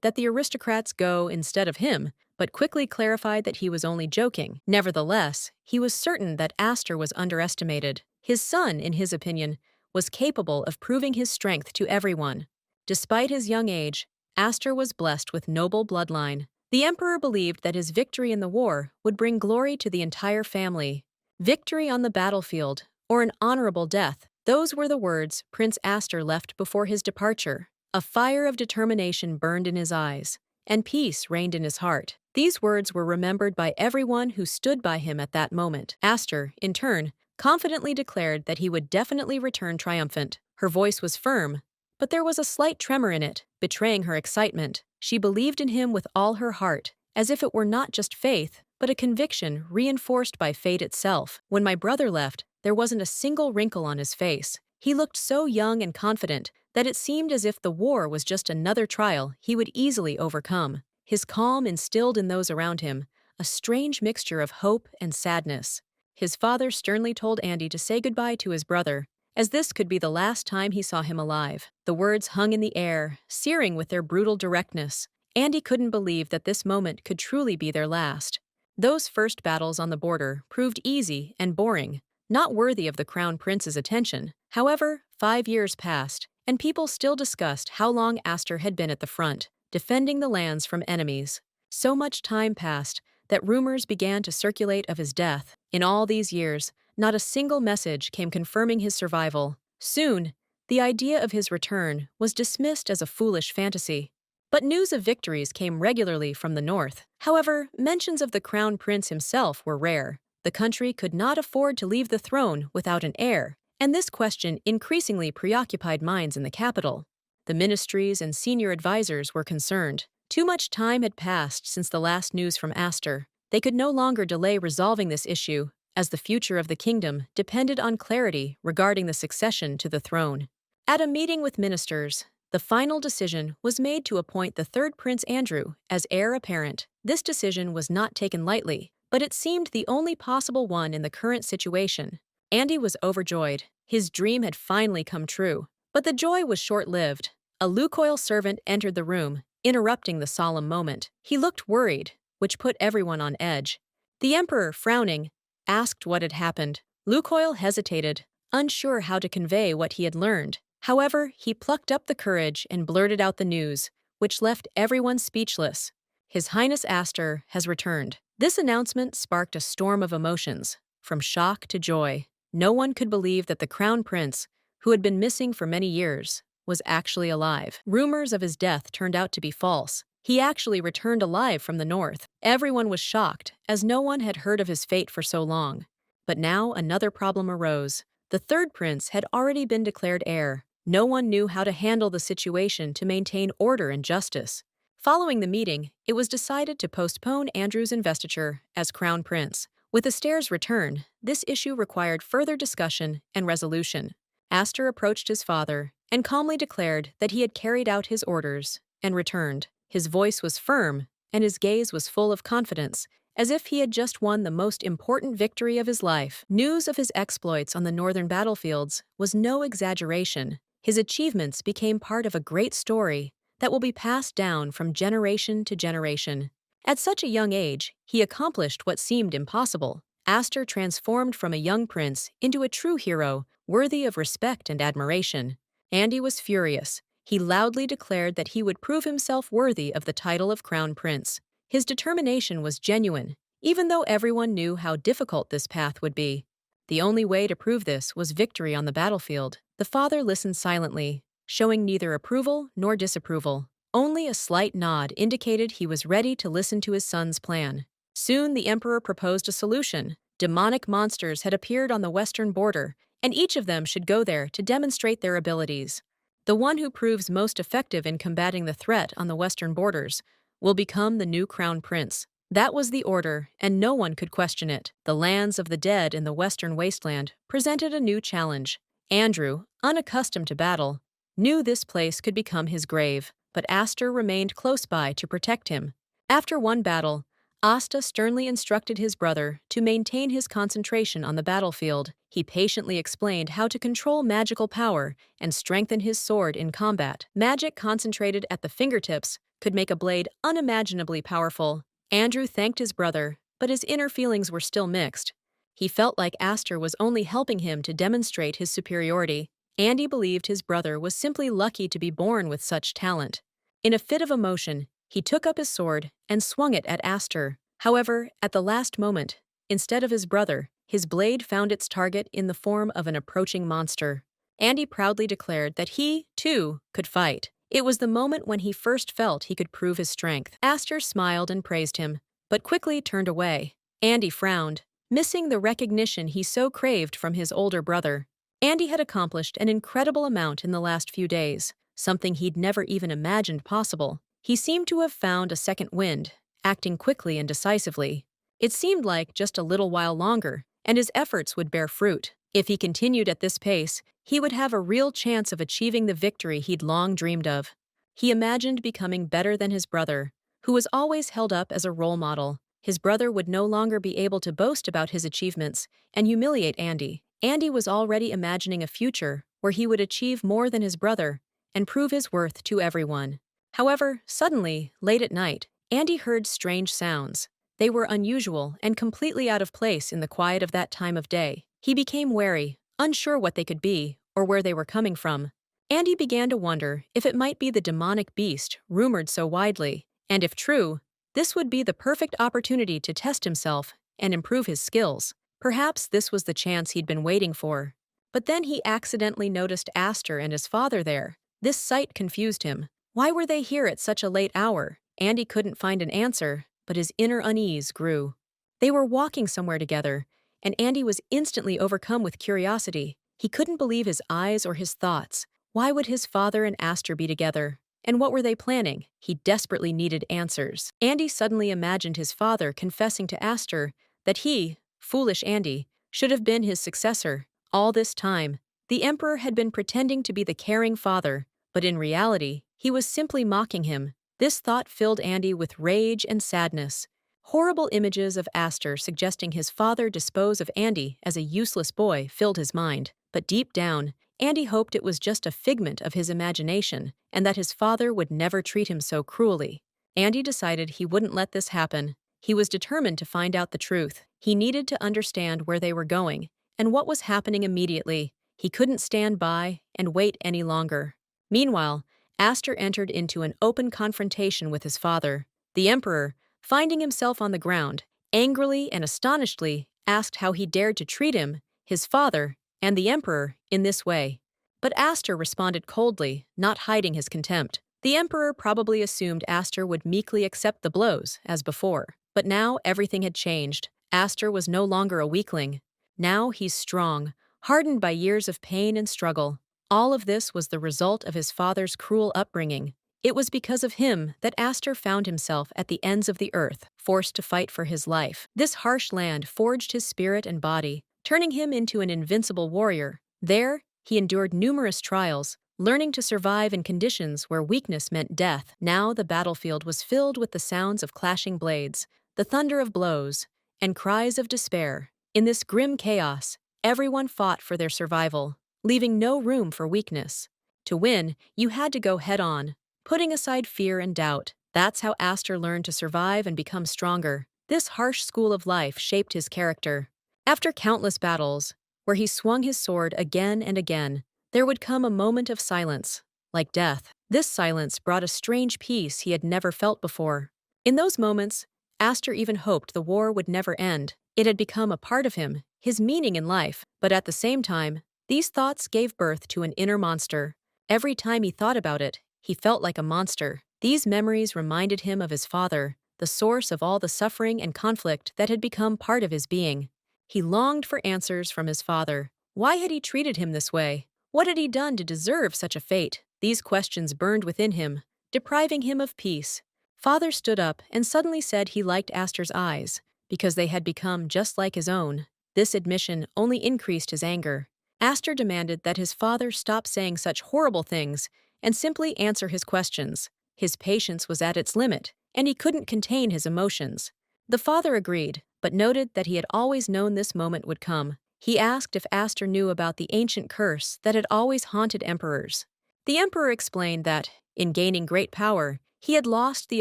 that the aristocrats go instead of him, but quickly clarified that he was only joking. Nevertheless, he was certain that Aster was underestimated. His son, in his opinion, was capable of proving his strength to everyone. Despite his young age, Aster was blessed with noble bloodline. The emperor believed that his victory in the war would bring glory to the entire family. Victory on the battlefield, or an honorable death, those were the words Prince Aster left before his departure. A fire of determination burned in his eyes, and peace reigned in his heart. These words were remembered by everyone who stood by him at that moment. Aster, in turn, confidently declared that he would definitely return triumphant. Her voice was firm, but there was a slight tremor in it, betraying her excitement. She believed in him with all her heart, as if it were not just faith, but a conviction reinforced by fate itself. When my brother left, there wasn't a single wrinkle on his face. He looked so young and confident that it seemed as if the war was just another trial he would easily overcome. His calm instilled in those around him a strange mixture of hope and sadness. His father sternly told Andy to say goodbye to his brother, as this could be the last time he saw him alive. The words hung in the air, searing with their brutal directness. Andy couldn't believe that this moment could truly be their last. Those first battles on the border proved easy and boring, not worthy of the crown prince's attention. However, 5 years passed, and people still discussed how long Aster had been at the front, defending the lands from enemies. So much time passed that rumors began to circulate of his death. In all these years, not a single message came confirming his survival. Soon, the idea of his return was dismissed as a foolish fantasy. But news of victories came regularly from the north. However, mentions of the crown prince himself were rare. The country could not afford to leave the throne without an heir, and this question increasingly preoccupied minds in the capital. The ministries and senior advisors were concerned. Too much time had passed since the last news from Aster. They could no longer delay resolving this issue, as the future of the kingdom depended on clarity regarding the succession to the throne. At a meeting with ministers, the final decision was made to appoint the third Prince Andrew as heir apparent. This decision was not taken lightly, but it seemed the only possible one in the current situation. Andy was overjoyed. His dream had finally come true. But the joy was short-lived. A Lukoil servant entered the room, interrupting the solemn moment. He looked worried, which put everyone on edge. The emperor, frowning, asked what had happened. Lukoil hesitated, unsure how to convey what he had learned. However, he plucked up the courage and blurted out the news, which left everyone speechless. His Highness Aster has returned. This announcement sparked a storm of emotions, from shock to joy. No one could believe that the crown prince, who had been missing for many years, was actually alive. Rumors of his death turned out to be false. He actually returned alive from the north. Everyone was shocked, as no one had heard of his fate for so long. But now another problem arose. The third prince had already been declared heir. No one knew how to handle the situation to maintain order and justice. Following the meeting, it was decided to postpone Andrew's investiture as crown prince. With Aster's return, this issue required further discussion and resolution. Aster approached his father and calmly declared that he had carried out his orders and returned. His voice was firm, and his gaze was full of confidence, as if he had just won the most important victory of his life. News of his exploits on the northern battlefields was no exaggeration. His achievements became part of a great story that will be passed down from generation to generation. At such a young age, he accomplished what seemed impossible. Aster transformed from a young prince into a true hero, worthy of respect and admiration. Andy was furious. He loudly declared that he would prove himself worthy of the title of crown prince. His determination was genuine, even though everyone knew how difficult this path would be. The only way to prove this was victory on the battlefield. The father listened silently, showing neither approval nor disapproval. Only a slight nod indicated he was ready to listen to his son's plan. Soon the emperor proposed a solution. Demonic monsters had appeared on the western border, and each of them should go there to demonstrate their abilities. The one who proves most effective in combating the threat on the western borders will become the new crown prince. That was the order, and no one could question it. The lands of the dead in the western wasteland presented a new challenge. Andrew, unaccustomed to battle, knew this place could become his grave, but Aster remained close by to protect him. After one battle, Asta sternly instructed his brother to maintain his concentration on the battlefield. He patiently explained how to control magical power and strengthen his sword in combat. Magic concentrated at the fingertips could make a blade unimaginably powerful. Andrew thanked his brother, but his inner feelings were still mixed. He felt like Aster was only helping him to demonstrate his superiority. Andy believed his brother was simply lucky to be born with such talent. In a fit of emotion, he took up his sword and swung it at Aster. However, at the last moment, instead of his brother, his blade found its target in the form of an approaching monster. Andy proudly declared that he, too, could fight. It was the moment when he first felt he could prove his strength. Aster smiled and praised him, but quickly turned away. Andy frowned, missing the recognition he so craved from his older brother. Andy had accomplished an incredible amount in the last few days, something he'd never even imagined possible. He seemed to have found a second wind, acting quickly and decisively. It seemed like just a little while longer, and his efforts would bear fruit. If he continued at this pace, he would have a real chance of achieving the victory he'd long dreamed of. He imagined becoming better than his brother, who was always held up as a role model. His brother would no longer be able to boast about his achievements and humiliate Andy. Andy was already imagining a future where he would achieve more than his brother and prove his worth to everyone. However, suddenly, late at night, Andy heard strange sounds. They were unusual and completely out of place in the quiet of that time of day. He became wary, unsure what they could be or where they were coming from. Andy began to wonder if it might be the demonic beast rumored so widely, and if true, this would be the perfect opportunity to test himself and improve his skills. Perhaps this was the chance he'd been waiting for. But then he accidentally noticed Aster and his father there. This sight confused him. Why were they here at such a late hour? Andy couldn't find an answer, but his inner unease grew. They were walking somewhere together, and Andy was instantly overcome with curiosity. He couldn't believe his eyes or his thoughts. Why would his father and Aster be together? And what were they planning? He desperately needed answers. Andy suddenly imagined his father confessing to Aster that he, foolish Andy, should have been his successor. All this time, the Emperor had been pretending to be the caring father, but in reality, he was simply mocking him. This thought filled Andy with rage and sadness. Horrible images of Aster suggesting his father dispose of Andy as a useless boy filled his mind. But deep down, Andy hoped it was just a figment of his imagination and that his father would never treat him so cruelly. Andy decided he wouldn't let this happen. He was determined to find out the truth. He needed to understand where they were going and what was happening immediately. He couldn't stand by and wait any longer. Meanwhile, Aster entered into an open confrontation with his father. The Emperor, finding himself on the ground, angrily and astonishedly asked how he dared to treat him, his father, and the Emperor in this way. But Aster responded coldly, not hiding his contempt. The Emperor probably assumed Aster would meekly accept the blows, as before. But now everything had changed. Aster was no longer a weakling. Now he's strong, hardened by years of pain and struggle. All of this was the result of his father's cruel upbringing. It was because of him that Aster found himself at the ends of the earth, forced to fight for his life. This harsh land forged his spirit and body, turning him into an invincible warrior. There, he endured numerous trials, learning to survive in conditions where weakness meant death. Now the battlefield was filled with the sounds of clashing blades, the thunder of blows, and cries of despair. In this grim chaos, everyone fought for their survival, leaving no room for weakness. To win, you had to go head-on, putting aside fear and doubt. That's how Aster learned to survive and become stronger. This harsh school of life shaped his character. After countless battles, where he swung his sword again and again, there would come a moment of silence, like death. This silence brought a strange peace he had never felt before. In those moments, Aster even hoped the war would never end. It had become a part of him, his meaning in life, but at the same time, these thoughts gave birth to an inner monster. Every time he thought about it, he felt like a monster. These memories reminded him of his father, the source of all the suffering and conflict that had become part of his being. He longed for answers from his father. Why had he treated him this way? What had he done to deserve such a fate? These questions burned within him, depriving him of peace. Father stood up and suddenly said he liked Aster's eyes, because they had become just like his own. This admission only increased his anger. Aster demanded that his father stop saying such horrible things and simply answer his questions. His patience was at its limit, and he couldn't contain his emotions. The father agreed, but noted that he had always known this moment would come. He asked if Aster knew about the ancient curse that had always haunted emperors. The emperor explained that, in gaining great power, he had lost the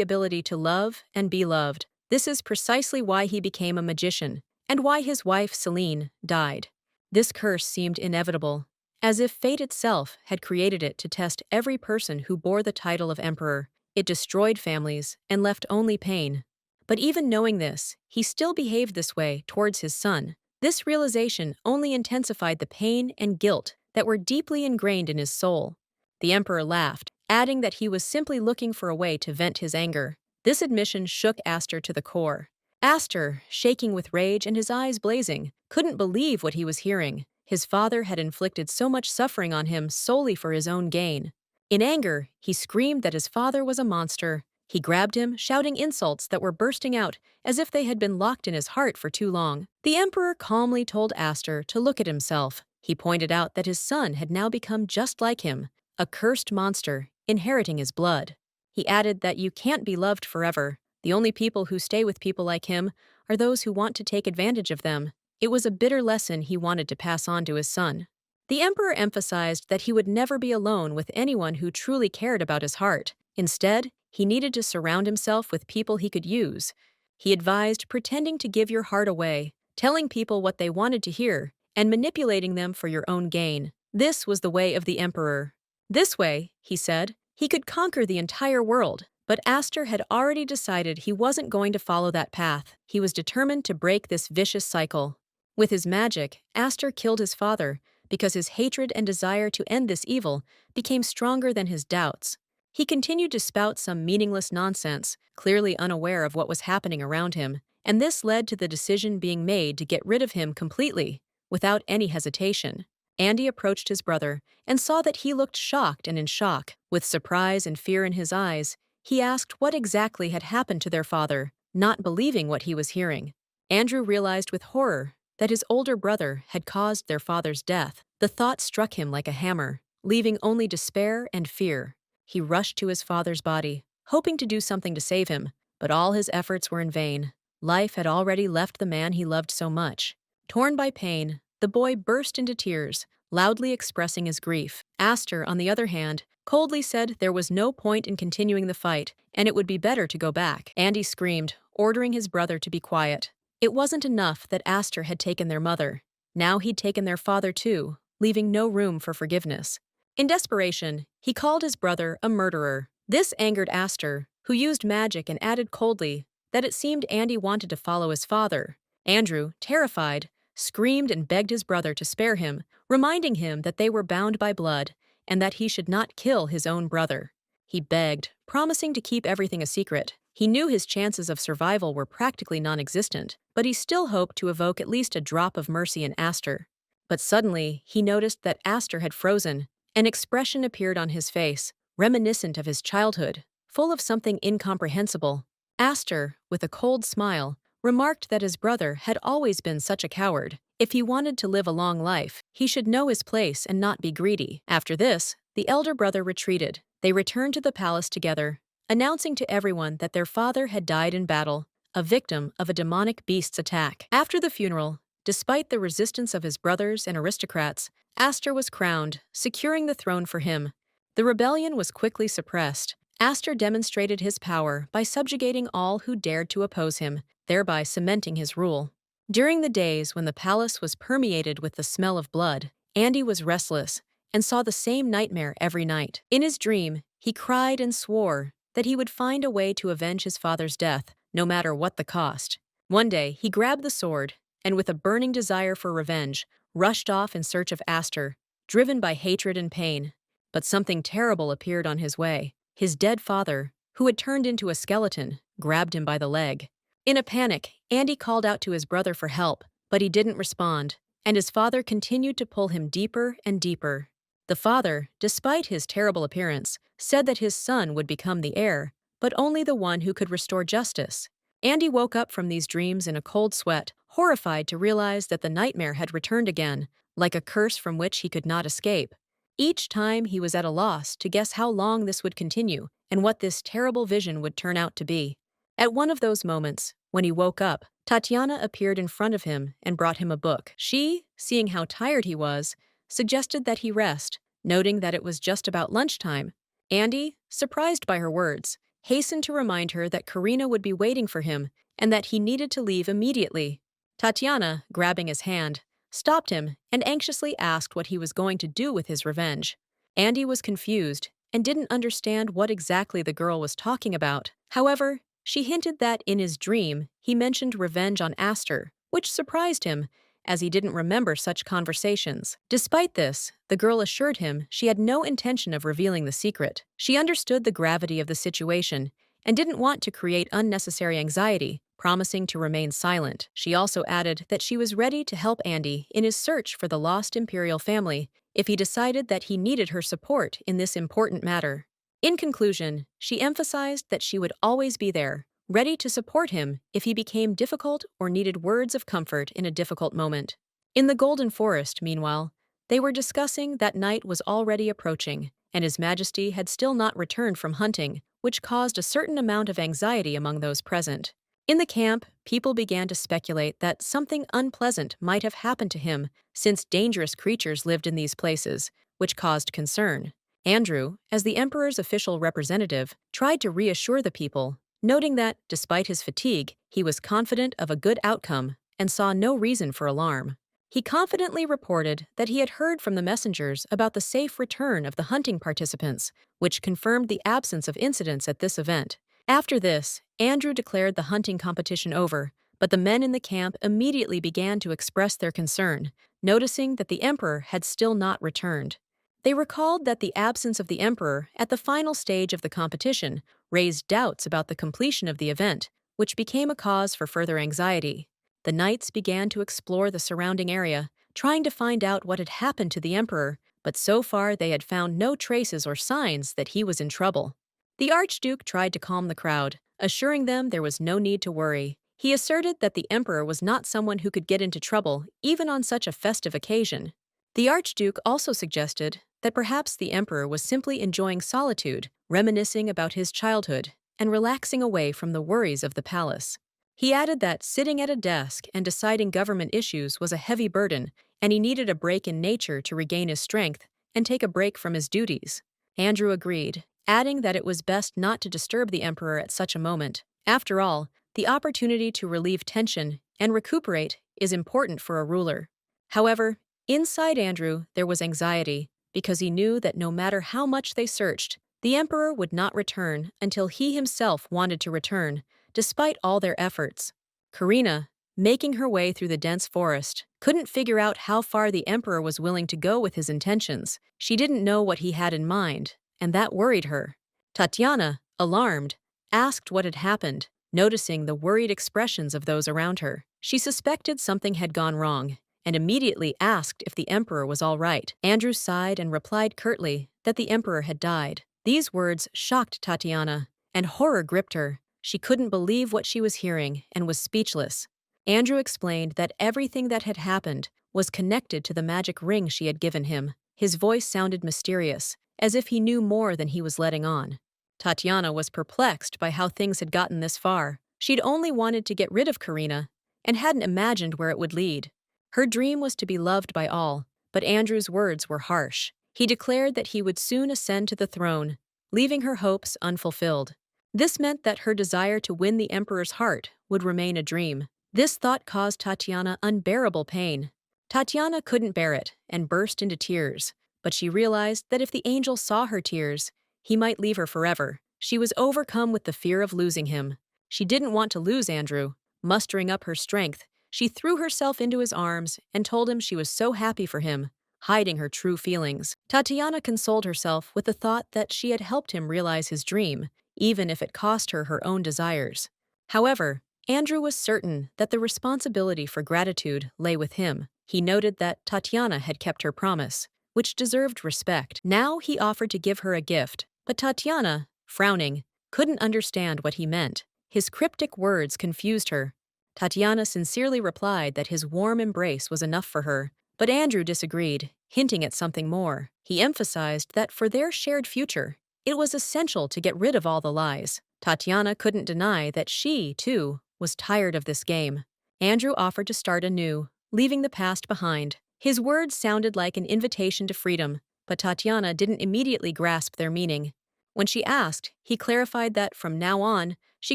ability to love and be loved. This is precisely why he became a magician, and why his wife, Selene, died. This curse seemed inevitable, as if fate itself had created it to test every person who bore the title of emperor. It destroyed families and left only pain. But even knowing this, he still behaved this way towards his son. This realization only intensified the pain and guilt that were deeply ingrained in his soul. The emperor laughed, adding that he was simply looking for a way to vent his anger. This admission shook Aster to the core. Aster, shaking with rage and his eyes blazing, couldn't believe what he was hearing. His father had inflicted so much suffering on him solely for his own gain. In anger, he screamed that his father was a monster. He grabbed him, shouting insults that were bursting out as if they had been locked in his heart for too long. The emperor calmly told Aster to look at himself. He pointed out that his son had now become just like him, a cursed monster, inheriting his blood. He added that you can't be loved forever. The only people who stay with people like him are those who want to take advantage of them. It was a bitter lesson he wanted to pass on to his son. The emperor emphasized that he would never be alone with anyone who truly cared about his heart. Instead, he needed to surround himself with people he could use. He advised pretending to give your heart away, telling people what they wanted to hear, and manipulating them for your own gain. This was the way of the emperor. This way, he said, he could conquer the entire world. But Aster had already decided he wasn't going to follow that path. He was determined to break this vicious cycle. With his magic, Aster killed his father because his hatred and desire to end this evil became stronger than his doubts. He continued to spout some meaningless nonsense, clearly unaware of what was happening around him, and this led to the decision being made to get rid of him completely, without any hesitation. Andy approached his brother and saw that he looked shocked and in shock. With surprise and fear in his eyes, he asked what exactly had happened to their father, not believing what he was hearing. Andrew realized with horror that his older brother had caused their father's death. The thought struck him like a hammer, leaving only despair and fear. He rushed to his father's body, hoping to do something to save him, but all his efforts were in vain. Life had already left the man he loved so much. Torn by pain, the boy burst into tears, loudly expressing his grief. Aster, on the other hand, coldly said there was no point in continuing the fight, and it would be better to go back. Andy screamed, ordering his brother to be quiet. It wasn't enough that Aster had taken their mother. Now he'd taken their father too, leaving no room for forgiveness. In desperation, he called his brother a murderer. This angered Aster, who used magic and added coldly that it seemed Andy wanted to follow his father. Andrew, terrified, screamed and begged his brother to spare him, reminding him that they were bound by blood and that he should not kill his own brother. He begged, promising to keep everything a secret. He knew his chances of survival were practically non-existent, but he still hoped to evoke at least a drop of mercy in Aster. But suddenly, he noticed that Aster had frozen. An expression appeared on his face, reminiscent of his childhood, full of something incomprehensible. Aster, with a cold smile, remarked that his brother had always been such a coward. If he wanted to live a long life, he should know his place and not be greedy. After this, the elder brother retreated. They returned to the palace together, announcing to everyone that their father had died in battle, a victim of a demonic beast's attack. After the funeral, despite the resistance of his brothers and aristocrats, Aster was crowned, securing the throne for him. The rebellion was quickly suppressed. Aster demonstrated his power by subjugating all who dared to oppose him, thereby cementing his rule. During the days when the palace was permeated with the smell of blood, Andy was restless and saw the same nightmare every night. In his dream, he cried and swore that he would find a way to avenge his father's death, no matter what the cost. One day, he grabbed the sword and, with a burning desire for revenge, rushed off in search of Aster, driven by hatred and pain. But something terrible appeared on his way. His dead father, who had turned into a skeleton, grabbed him by the leg. In a panic, Andy called out to his brother for help, but he didn't respond, and his father continued to pull him deeper and deeper. The father, despite his terrible appearance, said that his son would become the heir, but only the one who could restore justice. Andy woke up from these dreams in a cold sweat, horrified to realize that the nightmare had returned again, like a curse from which he could not escape. Each time he was at a loss to guess how long this would continue and what this terrible vision would turn out to be. At one of those moments, when he woke up, Tatiana appeared in front of him and brought him a book. She, seeing how tired he was, suggested that he rest, noting that it was just about lunchtime. Andy, surprised by her words, hastened to remind her that Karina would be waiting for him and that he needed to leave immediately. Tatiana, grabbing his hand, stopped him and anxiously asked what he was going to do with his revenge. Andy was confused and didn't understand what exactly the girl was talking about. However, she hinted that in his dream he mentioned revenge on Aster, which surprised him, as he didn't remember such conversations. Despite this, the girl assured him she had no intention of revealing the secret. She understood the gravity of the situation and didn't want to create unnecessary anxiety, promising to remain silent. She also added that she was ready to help Andy in his search for the lost Imperial family if he decided that he needed her support in this important matter. In conclusion, she emphasized that she would always be there, ready to support him if he became difficult or needed words of comfort in a difficult moment. In the Golden Forest, meanwhile, they were discussing that night was already approaching, and His Majesty had still not returned from hunting, which caused a certain amount of anxiety among those present. In the camp, people began to speculate that something unpleasant might have happened to him, since dangerous creatures lived in these places, which caused concern. Andrew, as the Emperor's official representative, tried to reassure the people, noting that, despite his fatigue, he was confident of a good outcome and saw no reason for alarm. He confidently reported that he had heard from the messengers about the safe return of the hunting participants, which confirmed the absence of incidents at this event. After this, Andrew declared the hunting competition over, but the men in the camp immediately began to express their concern, noticing that the Emperor had still not returned. They recalled that the absence of the Emperor at the final stage of the competition raised doubts about the completion of the event, which became a cause for further anxiety. The knights began to explore the surrounding area, trying to find out what had happened to the Emperor, but so far they had found no traces or signs that he was in trouble. The Archduke tried to calm the crowd, assuring them there was no need to worry. He asserted that the Emperor was not someone who could get into trouble, even on such a festive occasion. The Archduke also suggested that perhaps the Emperor was simply enjoying solitude, reminiscing about his childhood, and relaxing away from the worries of the palace. He added that sitting at a desk and deciding government issues was a heavy burden, and he needed a break in nature to regain his strength and take a break from his duties. Andrew agreed, adding that it was best not to disturb the Emperor at such a moment. After all, the opportunity to relieve tension and recuperate is important for a ruler. However, inside Andrew there was anxiety, because he knew that no matter how much they searched, the Emperor would not return until he himself wanted to return, despite all their efforts. Karina, making her way through the dense forest, couldn't figure out how far the Emperor was willing to go with his intentions. She didn't know what he had in mind, and that worried her. Tatiana, alarmed, asked what had happened, noticing the worried expressions of those around her. She suspected something had gone wrong, and immediately asked if the Emperor was all right. Andrew sighed and replied curtly that the Emperor had died. These words shocked Tatiana, and horror gripped her. She couldn't believe what she was hearing and was speechless. Andrew explained that everything that had happened was connected to the magic ring she had given him. His voice sounded mysterious, as if he knew more than he was letting on. Tatiana was perplexed by how things had gotten this far. She'd only wanted to get rid of Karina, and hadn't imagined where it would lead. Her dream was to be loved by all, but Andrew's words were harsh. He declared that he would soon ascend to the throne, leaving her hopes unfulfilled. This meant that her desire to win the Emperor's heart would remain a dream. This thought caused Tatiana unbearable pain. Tatiana couldn't bear it and burst into tears, but she realized that if the angel saw her tears, he might leave her forever. She was overcome with the fear of losing him. She didn't want to lose Andrew. Mustering up her strength, she threw herself into his arms and told him she was so happy for him, hiding her true feelings. Tatiana consoled herself with the thought that she had helped him realize his dream, even if it cost her her own desires. However, Andrew was certain that the responsibility for gratitude lay with him. He noted that Tatiana had kept her promise, which deserved respect. Now he offered to give her a gift, but Tatiana, frowning, couldn't understand what he meant. His cryptic words confused her. Tatiana sincerely replied that his warm embrace was enough for her, but Andrew disagreed, hinting at something more. He emphasized that for their shared future, it was essential to get rid of all the lies. Tatiana couldn't deny that she, too, was tired of this game. Andrew offered to start anew, leaving the past behind. His words sounded like an invitation to freedom, but Tatiana didn't immediately grasp their meaning. When she asked, he clarified that from now on, she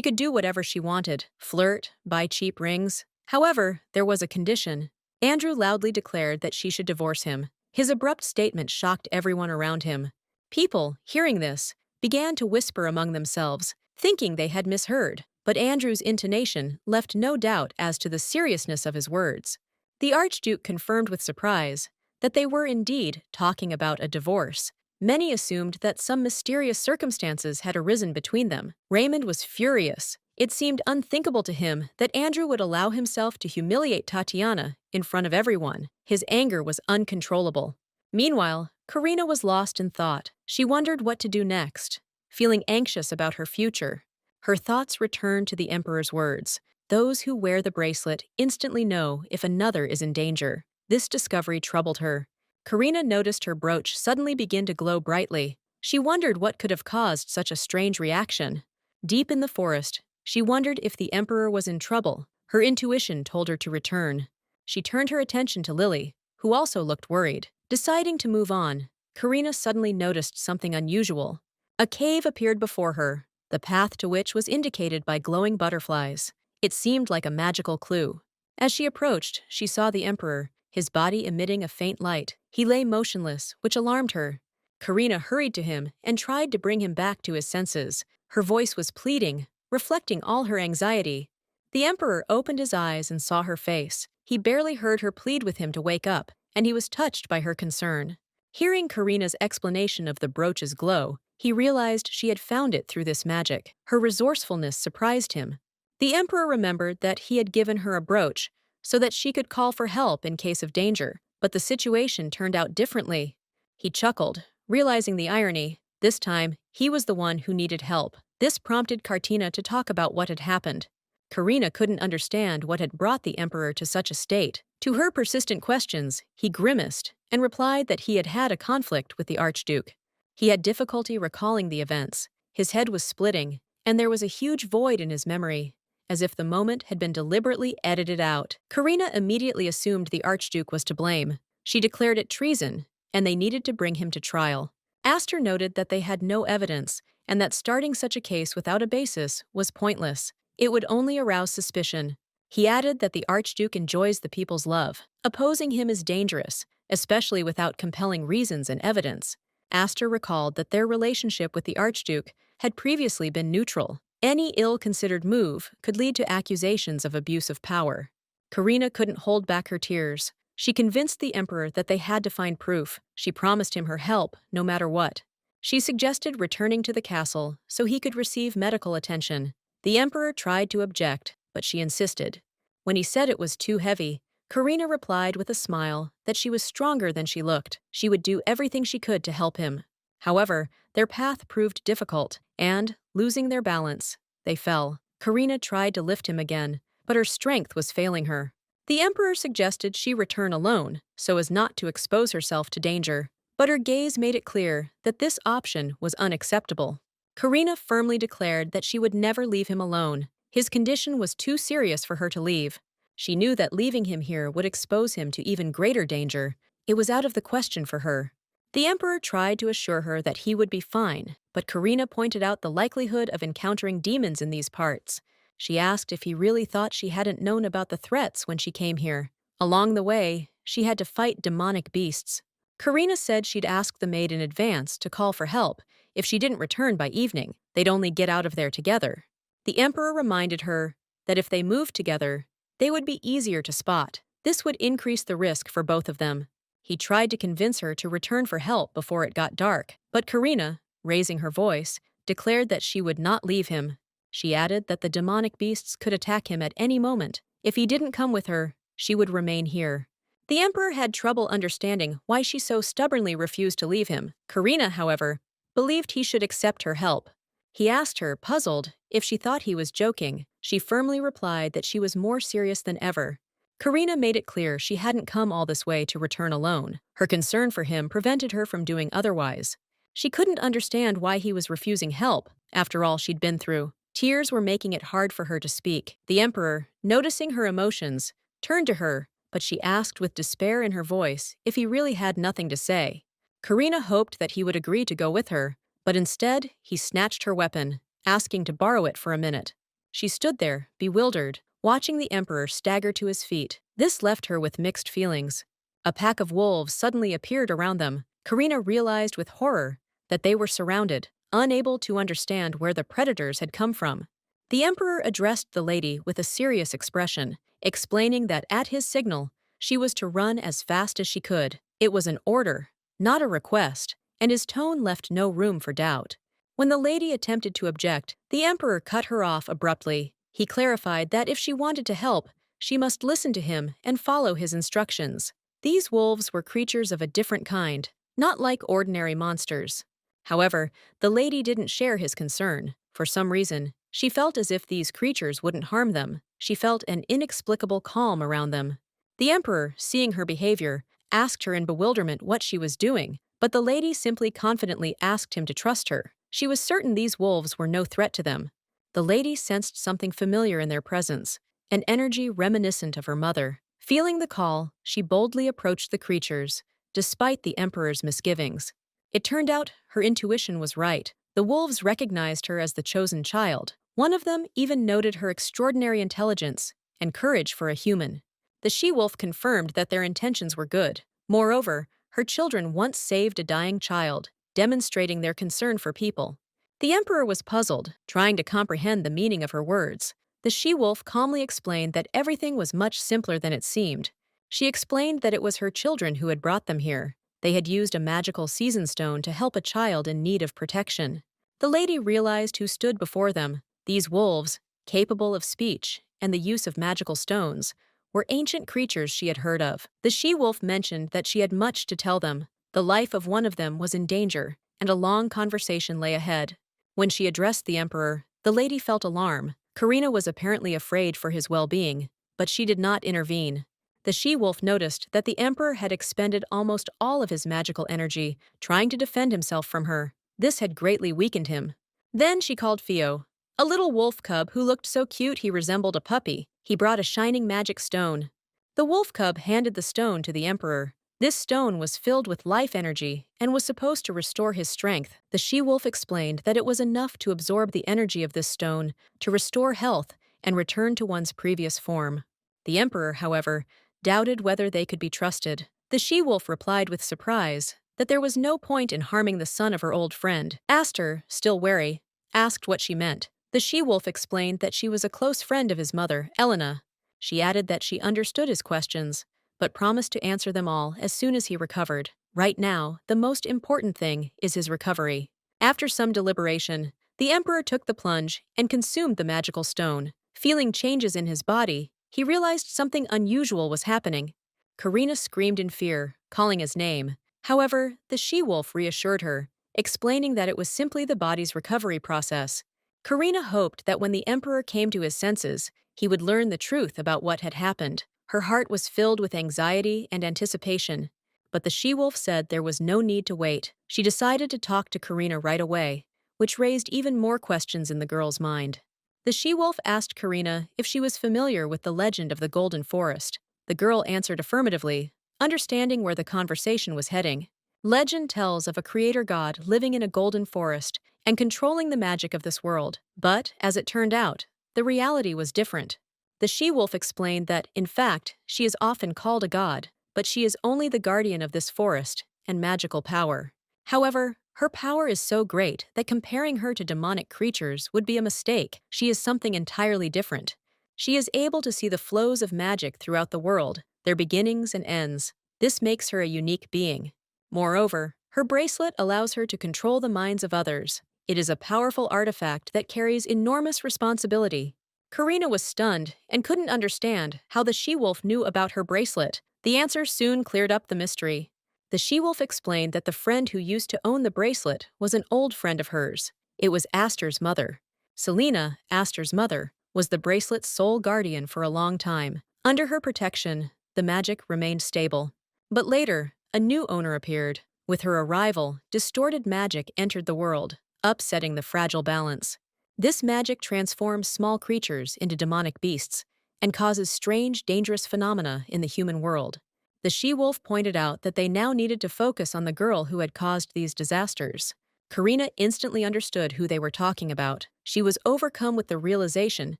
could do whatever she wanted, flirt, buy cheap rings. However, there was a condition. Andrew loudly declared that she should divorce him. His abrupt statement shocked everyone around him. People, hearing this, began to whisper among themselves, thinking they had misheard, but Andrew's intonation left no doubt as to the seriousness of his words. The Archduke confirmed with surprise that they were indeed talking about a divorce. Many assumed that some mysterious circumstances had arisen between them. Raymond was furious. It seemed unthinkable to him that Andrew would allow himself to humiliate Tatiana in front of everyone. His anger was uncontrollable. Meanwhile, Karina was lost in thought. She wondered what to do next, feeling anxious about her future. Her thoughts returned to the Emperor's words. Those who wear the bracelet instantly know if another is in danger. This discovery troubled her. Karina noticed her brooch suddenly begin to glow brightly. She wondered what could have caused such a strange reaction. Deep in the forest, she wondered if the Emperor was in trouble. Her intuition told her to return. She turned her attention to Lily, who also looked worried. Deciding to move on, Karina suddenly noticed something unusual. A cave appeared before her, the path to which was indicated by glowing butterflies. It seemed like a magical clue. As she approached, she saw the Emperor, his body emitting a faint light. He lay motionless, which alarmed her. Karina hurried to him and tried to bring him back to his senses. Her voice was pleading, reflecting all her anxiety. The Emperor opened his eyes and saw her face. He barely heard her plead with him to wake up, and he was touched by her concern. Hearing Karina's explanation of the brooch's glow, he realized she had found it through this magic. Her resourcefulness surprised him. The Emperor remembered that he had given her a brooch so that she could call for help in case of danger, but the situation turned out differently. He chuckled, realizing the irony. This time, he was the one who needed help. This prompted Karina to talk about what had happened. Karina couldn't understand what had brought the Emperor to such a state. To her persistent questions, he grimaced and replied that he had had a conflict with the Archduke. He had difficulty recalling the events. His head was splitting, and there was a huge void in his memory, as if the moment had been deliberately edited out. Karina immediately assumed the Archduke was to blame. She declared it treason, and they needed to bring him to trial. Astor noted that they had no evidence, and that starting such a case without a basis was pointless. It would only arouse suspicion. He added that the Archduke enjoys the people's love. Opposing him is dangerous, especially without compelling reasons and evidence. Astor recalled that their relationship with the Archduke had previously been neutral. Any ill-considered move could lead to accusations of abuse of power. Karina couldn't hold back her tears. She convinced the Emperor that they had to find proof. She promised him her help, no matter what. She suggested returning to the castle so he could receive medical attention. The Emperor tried to object, but she insisted. When he said it was too heavy, Karina replied with a smile that she was stronger than she looked. She would do everything she could to help him. However, their path proved difficult, and, losing their balance, they fell. Karina tried to lift him again, but her strength was failing her. The Emperor suggested she return alone, so as not to expose herself to danger, but her gaze made it clear that this option was unacceptable. Karina firmly declared that she would never leave him alone. His condition was too serious for her to leave. She knew that leaving him here would expose him to even greater danger. It was out of the question for her. The Emperor tried to assure her that he would be fine, but Karina pointed out the likelihood of encountering demons in these parts. She asked if he really thought she hadn't known about the threats when she came here. Along the way, she had to fight demonic beasts. Karina said she'd ask the maid in advance to call for help if she didn't return by evening. They'd only get out of there together. The Emperor reminded her that if they moved together, they would be easier to spot. This would increase the risk for both of them. He tried to convince her to return for help before it got dark, but Karina, raising her voice, declared that she would not leave him. She added that the demonic beasts could attack him at any moment. If he didn't come with her, she would remain here. The Emperor had trouble understanding why she so stubbornly refused to leave him. Karina, however, believed he should accept her help. He asked her, puzzled, if she thought he was joking. She firmly replied that she was more serious than ever. Karina made it clear she hadn't come all this way to return alone. Her concern for him prevented her from doing otherwise. She couldn't understand why he was refusing help, after all she'd been through. Tears were making it hard for her to speak. The Emperor, noticing her emotions, turned to her, but she asked with despair in her voice if he really had nothing to say. Karina hoped that he would agree to go with her, but instead he snatched her weapon, asking to borrow it for a minute. She stood there, bewildered, watching the Emperor stagger to his feet. This left her with mixed feelings. A pack of wolves suddenly appeared around them. Karina realized with horror that they were surrounded, unable to understand where the predators had come from. The Emperor addressed the lady with a serious expression, explaining that at his signal, she was to run as fast as she could. It was an order, not a request, and his tone left no room for doubt. When the lady attempted to object, the Emperor cut her off abruptly. He clarified that if she wanted to help, she must listen to him and follow his instructions. These wolves were creatures of a different kind, not like ordinary monsters. However, the lady didn't share his concern. For some reason, she felt as if these creatures wouldn't harm them. She felt an inexplicable calm around them. The Emperor, seeing her behavior, asked her in bewilderment what she was doing, but the lady simply confidently asked him to trust her. She was certain these wolves were no threat to them. The lady sensed something familiar in their presence, an energy reminiscent of her mother. Feeling the call, she boldly approached the creatures, despite the Emperor's misgivings. It turned out her intuition was right. The wolves recognized her as the chosen child. One of them even noted her extraordinary intelligence and courage for a human. The she-wolf confirmed that their intentions were good. Moreover, her children once saved a dying child, demonstrating their concern for people. The Emperor was puzzled, trying to comprehend the meaning of her words. The she-wolf calmly explained that everything was much simpler than it seemed. She explained that it was her children who had brought them here. They had used a magical season stone to help a child in need of protection. The lady realized who stood before them. These wolves, capable of speech and the use of magical stones, were ancient creatures she had heard of. The she-wolf mentioned that she had much to tell them. The life of one of them was in danger, and a long conversation lay ahead. When she addressed the Emperor, the lady felt alarm. Karina was apparently afraid for his well-being, but she did not intervene. The she-wolf noticed that the Emperor had expended almost all of his magical energy trying to defend himself from her. This had greatly weakened him. Then she called Fio, a little wolf cub who looked so cute he resembled a puppy. He brought a shining magic stone. The wolf cub handed the stone to the Emperor. This stone was filled with life energy and was supposed to restore his strength. The she-wolf explained that it was enough to absorb the energy of this stone to restore health and return to one's previous form. The Emperor, however, doubted whether they could be trusted. The she-wolf replied with surprise that there was no point in harming the son of her old friend. Aster, still wary, asked what she meant. The she-wolf explained that she was a close friend of his mother, Elena. She added that she understood his questions, but promised to answer them all as soon as he recovered. Right now, the most important thing is his recovery. After some deliberation, the Emperor took the plunge and consumed the magical stone. Feeling changes in his body, he realized something unusual was happening. Karina screamed in fear, calling his name. However, the she-wolf reassured her, explaining that it was simply the body's recovery process. Karina hoped that when the Emperor came to his senses, he would learn the truth about what had happened. Her heart was filled with anxiety and anticipation, but the she-wolf said there was no need to wait. She decided to talk to Karina right away, which raised even more questions in the girl's mind. The she-wolf asked Karina if she was familiar with the legend of the Golden Forest. The girl answered affirmatively, understanding where the conversation was heading. Legend tells of a creator god living in a golden forest and controlling the magic of this world. But, as it turned out, the reality was different. The she-wolf explained that, in fact, she is often called a god, but she is only the guardian of this forest and magical power. However, Her power is so great that comparing her to demonic creatures would be a mistake. She is something entirely different. She is able to see the flows of magic throughout the world, their beginnings and ends. This makes her a unique being. Moreover, her bracelet allows her to control the minds of others. It is a powerful artifact that carries enormous responsibility. Karina was stunned and couldn't understand how the she-wolf knew about her bracelet. The answer soon cleared up the mystery. The she-wolf explained that the friend who used to own the bracelet was an old friend of hers. It was Aster's mother. Selena, Aster's mother, was the bracelet's sole guardian for a long time. Under her protection, the magic remained stable. But later, a new owner appeared. With her arrival, distorted magic entered the world, upsetting the fragile balance. This magic transforms small creatures into demonic beasts and causes strange, dangerous phenomena in the human world. The she-wolf pointed out that they now needed to focus on the girl who had caused these disasters. Karina instantly understood who they were talking about. She was overcome with the realization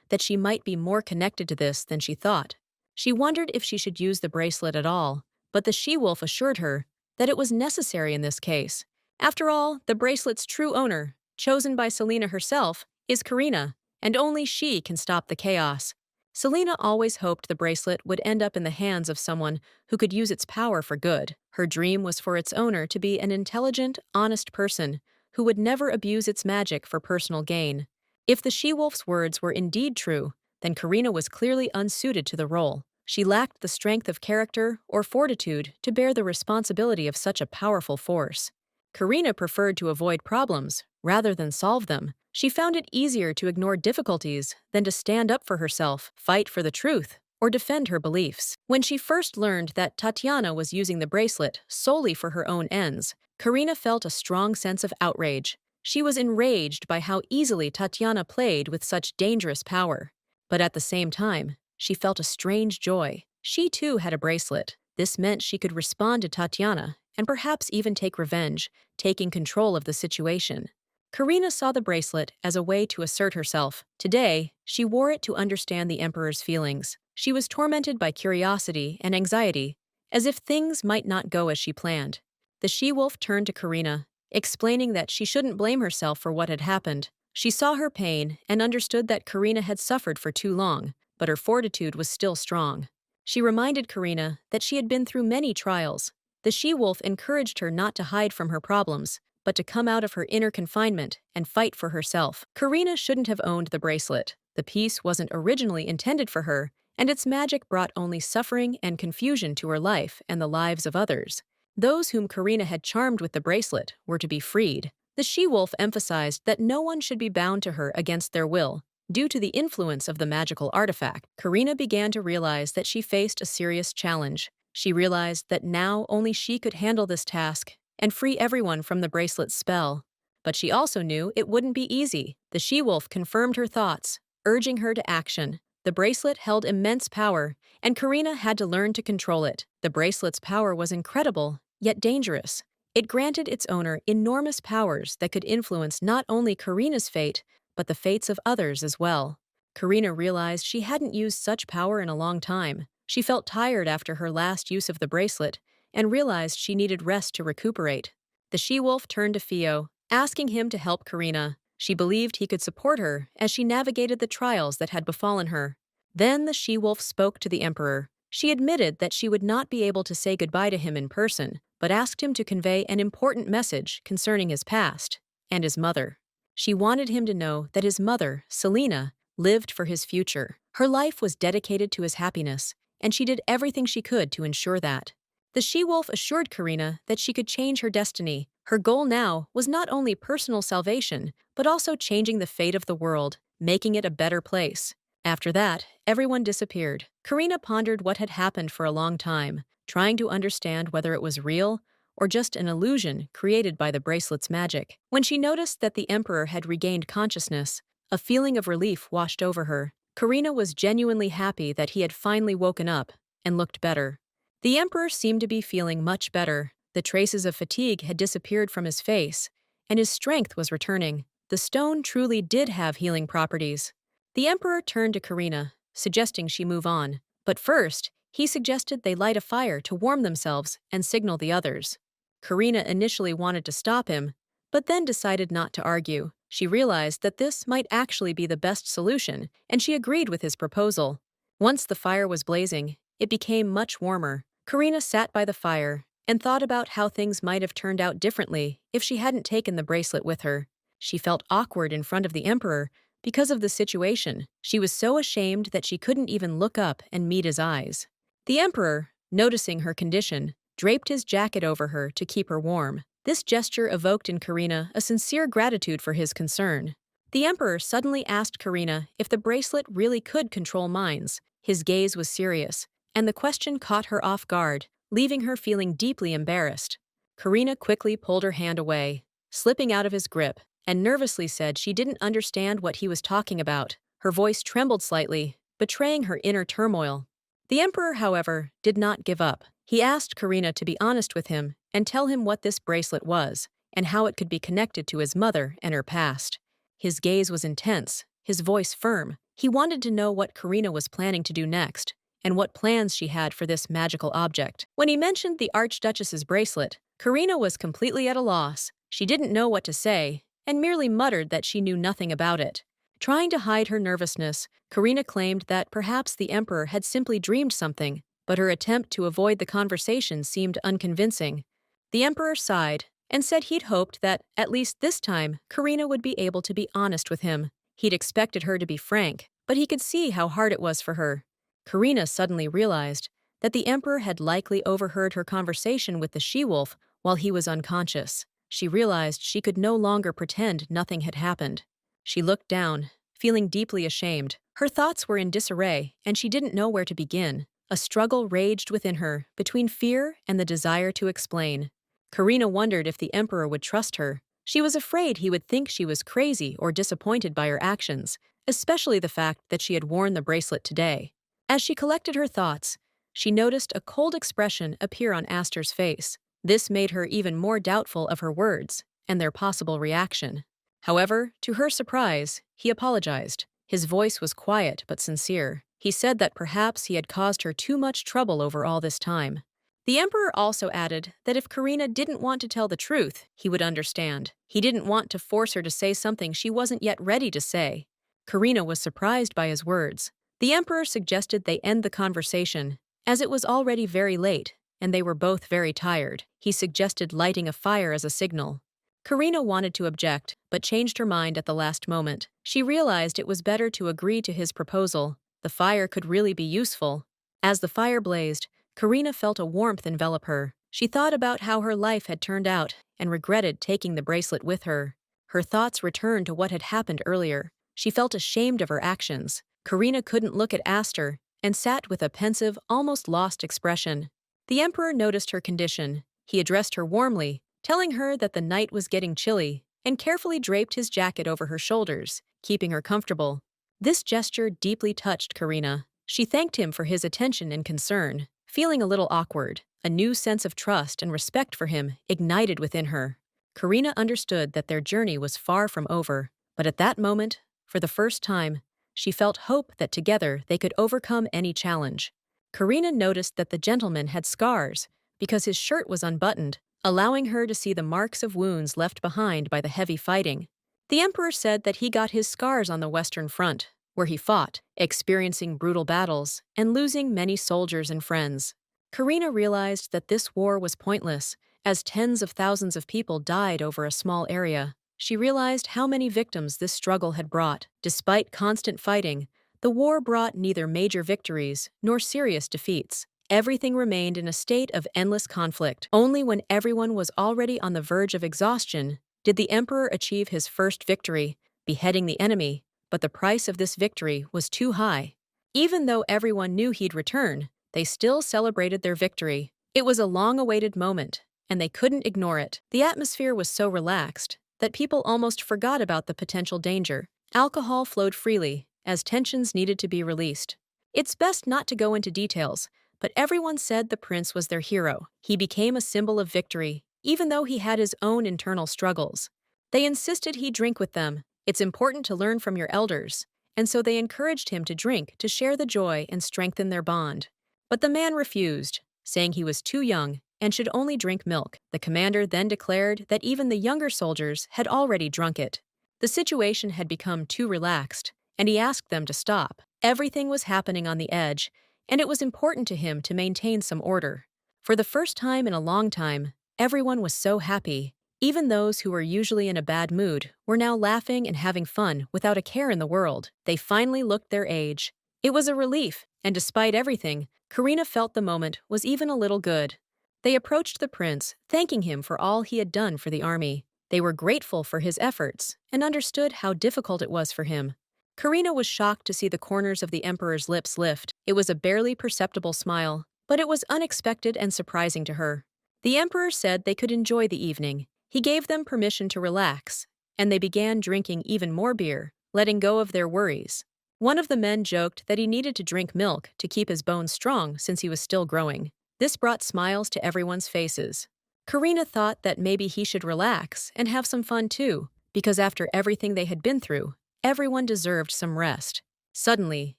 that she might be more connected to this than she thought. She wondered if she should use the bracelet at all, but the she-wolf assured her that it was necessary in this case. After all, the bracelet's true owner, chosen by Selena herself, is Karina, and only she can stop the chaos. Selena always hoped the bracelet would end up in the hands of someone who could use its power for good. Her dream was for its owner to be an intelligent, honest person who would never abuse its magic for personal gain. If the she-wolf's words were indeed true, then Karina was clearly unsuited to the role. She lacked the strength of character or fortitude to bear the responsibility of such a powerful force. Karina preferred to avoid problems rather than solve them. She found it easier to ignore difficulties than to stand up for herself, fight for the truth, or defend her beliefs. When she first learned that Tatiana was using the bracelet solely for her own ends, Karina felt a strong sense of outrage. She was enraged by how easily Tatiana played with such dangerous power. But at the same time, she felt a strange joy. She too had a bracelet. This meant she could respond to Tatiana and perhaps even take revenge, taking control of the situation. Karina saw the bracelet as a way to assert herself. Today, she wore it to understand the Emperor's feelings. She was tormented by curiosity and anxiety, as if things might not go as she planned. The she-wolf turned to Karina, explaining that she shouldn't blame herself for what had happened. She saw her pain and understood that Karina had suffered for too long, but her fortitude was still strong. She reminded Karina that she had been through many trials. The she-wolf encouraged her not to hide from her problems, but to come out of her inner confinement and fight for herself. Karina shouldn't have owned the bracelet. The piece wasn't originally intended for her, and its magic brought only suffering and confusion to her life and the lives of others. Those whom Karina had charmed with the bracelet were to be freed. The she-wolf emphasized that no one should be bound to her against their will, due to the influence of the magical artifact. Karina began to realize that she faced a serious challenge. She realized that now only she could handle this task and free everyone from the bracelet's spell. But she also knew it wouldn't be easy. The she-wolf confirmed her thoughts, urging her to action. The bracelet held immense power, and Karina had to learn to control it. The bracelet's power was incredible, yet dangerous. It granted its owner enormous powers that could influence not only Karina's fate, but the fates of others as well. Karina realized she hadn't used such power in a long time. She felt tired after her last use of the bracelet, and realized she needed rest to recuperate. The she-wolf turned to Fio, asking him to help Karina. She believed he could support her as she navigated the trials that had befallen her. Then the she-wolf spoke to the Emperor. She admitted that she would not be able to say goodbye to him in person, but asked him to convey an important message concerning his past and his mother. She wanted him to know that his mother, Selena, lived for his future. Her life was dedicated to his happiness, and she did everything she could to ensure that. The she-wolf assured Karina that she could change her destiny. Her goal now was not only personal salvation, but also changing the fate of the world, making it a better place. After that, everyone disappeared. Karina pondered what had happened for a long time, trying to understand whether it was real or just an illusion created by the bracelet's magic. When she noticed that the Emperor had regained consciousness, a feeling of relief washed over her. Karina was genuinely happy that he had finally woken up and looked better. The Emperor seemed to be feeling much better. The traces of fatigue had disappeared from his face, and his strength was returning. The stone truly did have healing properties. The Emperor turned to Karina, suggesting she move on. But first, he suggested they light a fire to warm themselves and signal the others. Karina initially wanted to stop him, but then decided not to argue. She realized that this might actually be the best solution, and she agreed with his proposal. Once the fire was blazing, it became much warmer. Karina sat by the fire and thought about how things might have turned out differently if she hadn't taken the bracelet with her. She felt awkward in front of the Emperor because of the situation. She was so ashamed that she couldn't even look up and meet his eyes. The Emperor, noticing her condition, draped his jacket over her to keep her warm. This gesture evoked in Karina a sincere gratitude for his concern. The Emperor suddenly asked Karina if the bracelet really could control minds. His gaze was serious, and the question caught her off guard, leaving her feeling deeply embarrassed. Karina quickly pulled her hand away, slipping out of his grip, and nervously said she didn't understand what he was talking about. Her voice trembled slightly, betraying her inner turmoil. The Emperor, however, did not give up. He asked Karina to be honest with him and tell him what this bracelet was and how it could be connected to his mother and her past. His gaze was intense, his voice firm. He wanted to know what Karina was planning to do next and what plans she had for this magical object. When he mentioned the Archduchess's bracelet, Karina was completely at a loss. She didn't know what to say and merely muttered that she knew nothing about it. Trying to hide her nervousness, Karina claimed that perhaps the Emperor had simply dreamed something, but her attempt to avoid the conversation seemed unconvincing. The Emperor sighed and said he'd hoped that, at least this time, Karina would be able to be honest with him. He'd expected her to be frank, but he could see how hard it was for her. Karina suddenly realized that the Emperor had likely overheard her conversation with the she-wolf while he was unconscious. She realized she could no longer pretend nothing had happened. She looked down, feeling deeply ashamed. Her thoughts were in disarray, and she didn't know where to begin. A struggle raged within her, between fear and the desire to explain. Karina wondered if the Emperor would trust her. She was afraid he would think she was crazy or disappointed by her actions, especially the fact that she had worn the bracelet today. As she collected her thoughts, she noticed a cold expression appear on Aster's face. This made her even more doubtful of her words and their possible reaction. However, to her surprise, he apologized. His voice was quiet but sincere. He said that perhaps he had caused her too much trouble over all this time. The Emperor also added that if Karina didn't want to tell the truth, he would understand. He didn't want to force her to say something she wasn't yet ready to say. Karina was surprised by his words. The Emperor suggested they end the conversation, as it was already very late, and they were both very tired. He suggested lighting a fire as a signal. Karina wanted to object, but changed her mind at the last moment. She realized it was better to agree to his proposal. The fire could really be useful. As the fire blazed, Karina felt a warmth envelop her. She thought about how her life had turned out and regretted taking the bracelet with her. Her thoughts returned to what had happened earlier. She felt ashamed of her actions. Karina couldn't look at Aster and sat with a pensive, almost lost expression. The Emperor noticed her condition. He addressed her warmly, telling her that the night was getting chilly, and carefully draped his jacket over her shoulders, keeping her comfortable. This gesture deeply touched Karina. She thanked him for his attention and concern. Feeling a little awkward, a new sense of trust and respect for him ignited within her. Karina understood that their journey was far from over, but at that moment, for the first time, she felt hope that together they could overcome any challenge. Karina noticed that the gentleman had scars because his shirt was unbuttoned, allowing her to see the marks of wounds left behind by the heavy fighting. The Emperor said that he got his scars on the Western Front, where he fought, experiencing brutal battles and losing many soldiers and friends. Karina realized that this war was pointless, as tens of thousands of people died over a small area. She realized how many victims this struggle had brought. Despite constant fighting, the war brought neither major victories nor serious defeats. Everything remained in a state of endless conflict. Only when everyone was already on the verge of exhaustion did the Emperor achieve his first victory, beheading the enemy, but the price of this victory was too high. Even though everyone knew he'd return, they still celebrated their victory. It was a long-awaited moment, and they couldn't ignore it. The atmosphere was so relaxed that people almost forgot about the potential danger. Alcohol flowed freely, as tensions needed to be released. It's best not to go into details, but everyone said the prince was their hero. He became a symbol of victory, even though he had his own internal struggles. They insisted he drink with them. It's important to learn from your elders, and so they encouraged him to drink to share the joy and strengthen their bond. But the man refused, saying he was too young and should only drink milk. The commander then declared that even the younger soldiers had already drunk it. The situation had become too relaxed, and he asked them to stop. Everything was happening on the edge, and it was important to him to maintain some order. For the first time in a long time, everyone was so happy. Even those who were usually in a bad mood were now laughing and having fun without a care in the world. They finally looked their age. It was a relief, and despite everything, Karina felt the moment was even a little good. They approached the prince, thanking him for all he had done for the army. They were grateful for his efforts and understood how difficult it was for him. Karina was shocked to see the corners of the emperor's lips lift. It was a barely perceptible smile, but it was unexpected and surprising to her. The emperor said they could enjoy the evening. He gave them permission to relax, and they began drinking even more beer, letting go of their worries. One of the men joked that he needed to drink milk to keep his bones strong since he was still growing. This brought smiles to everyone's faces. Karina thought that maybe he should relax and have some fun too, because after everything they had been through, everyone deserved some rest. Suddenly,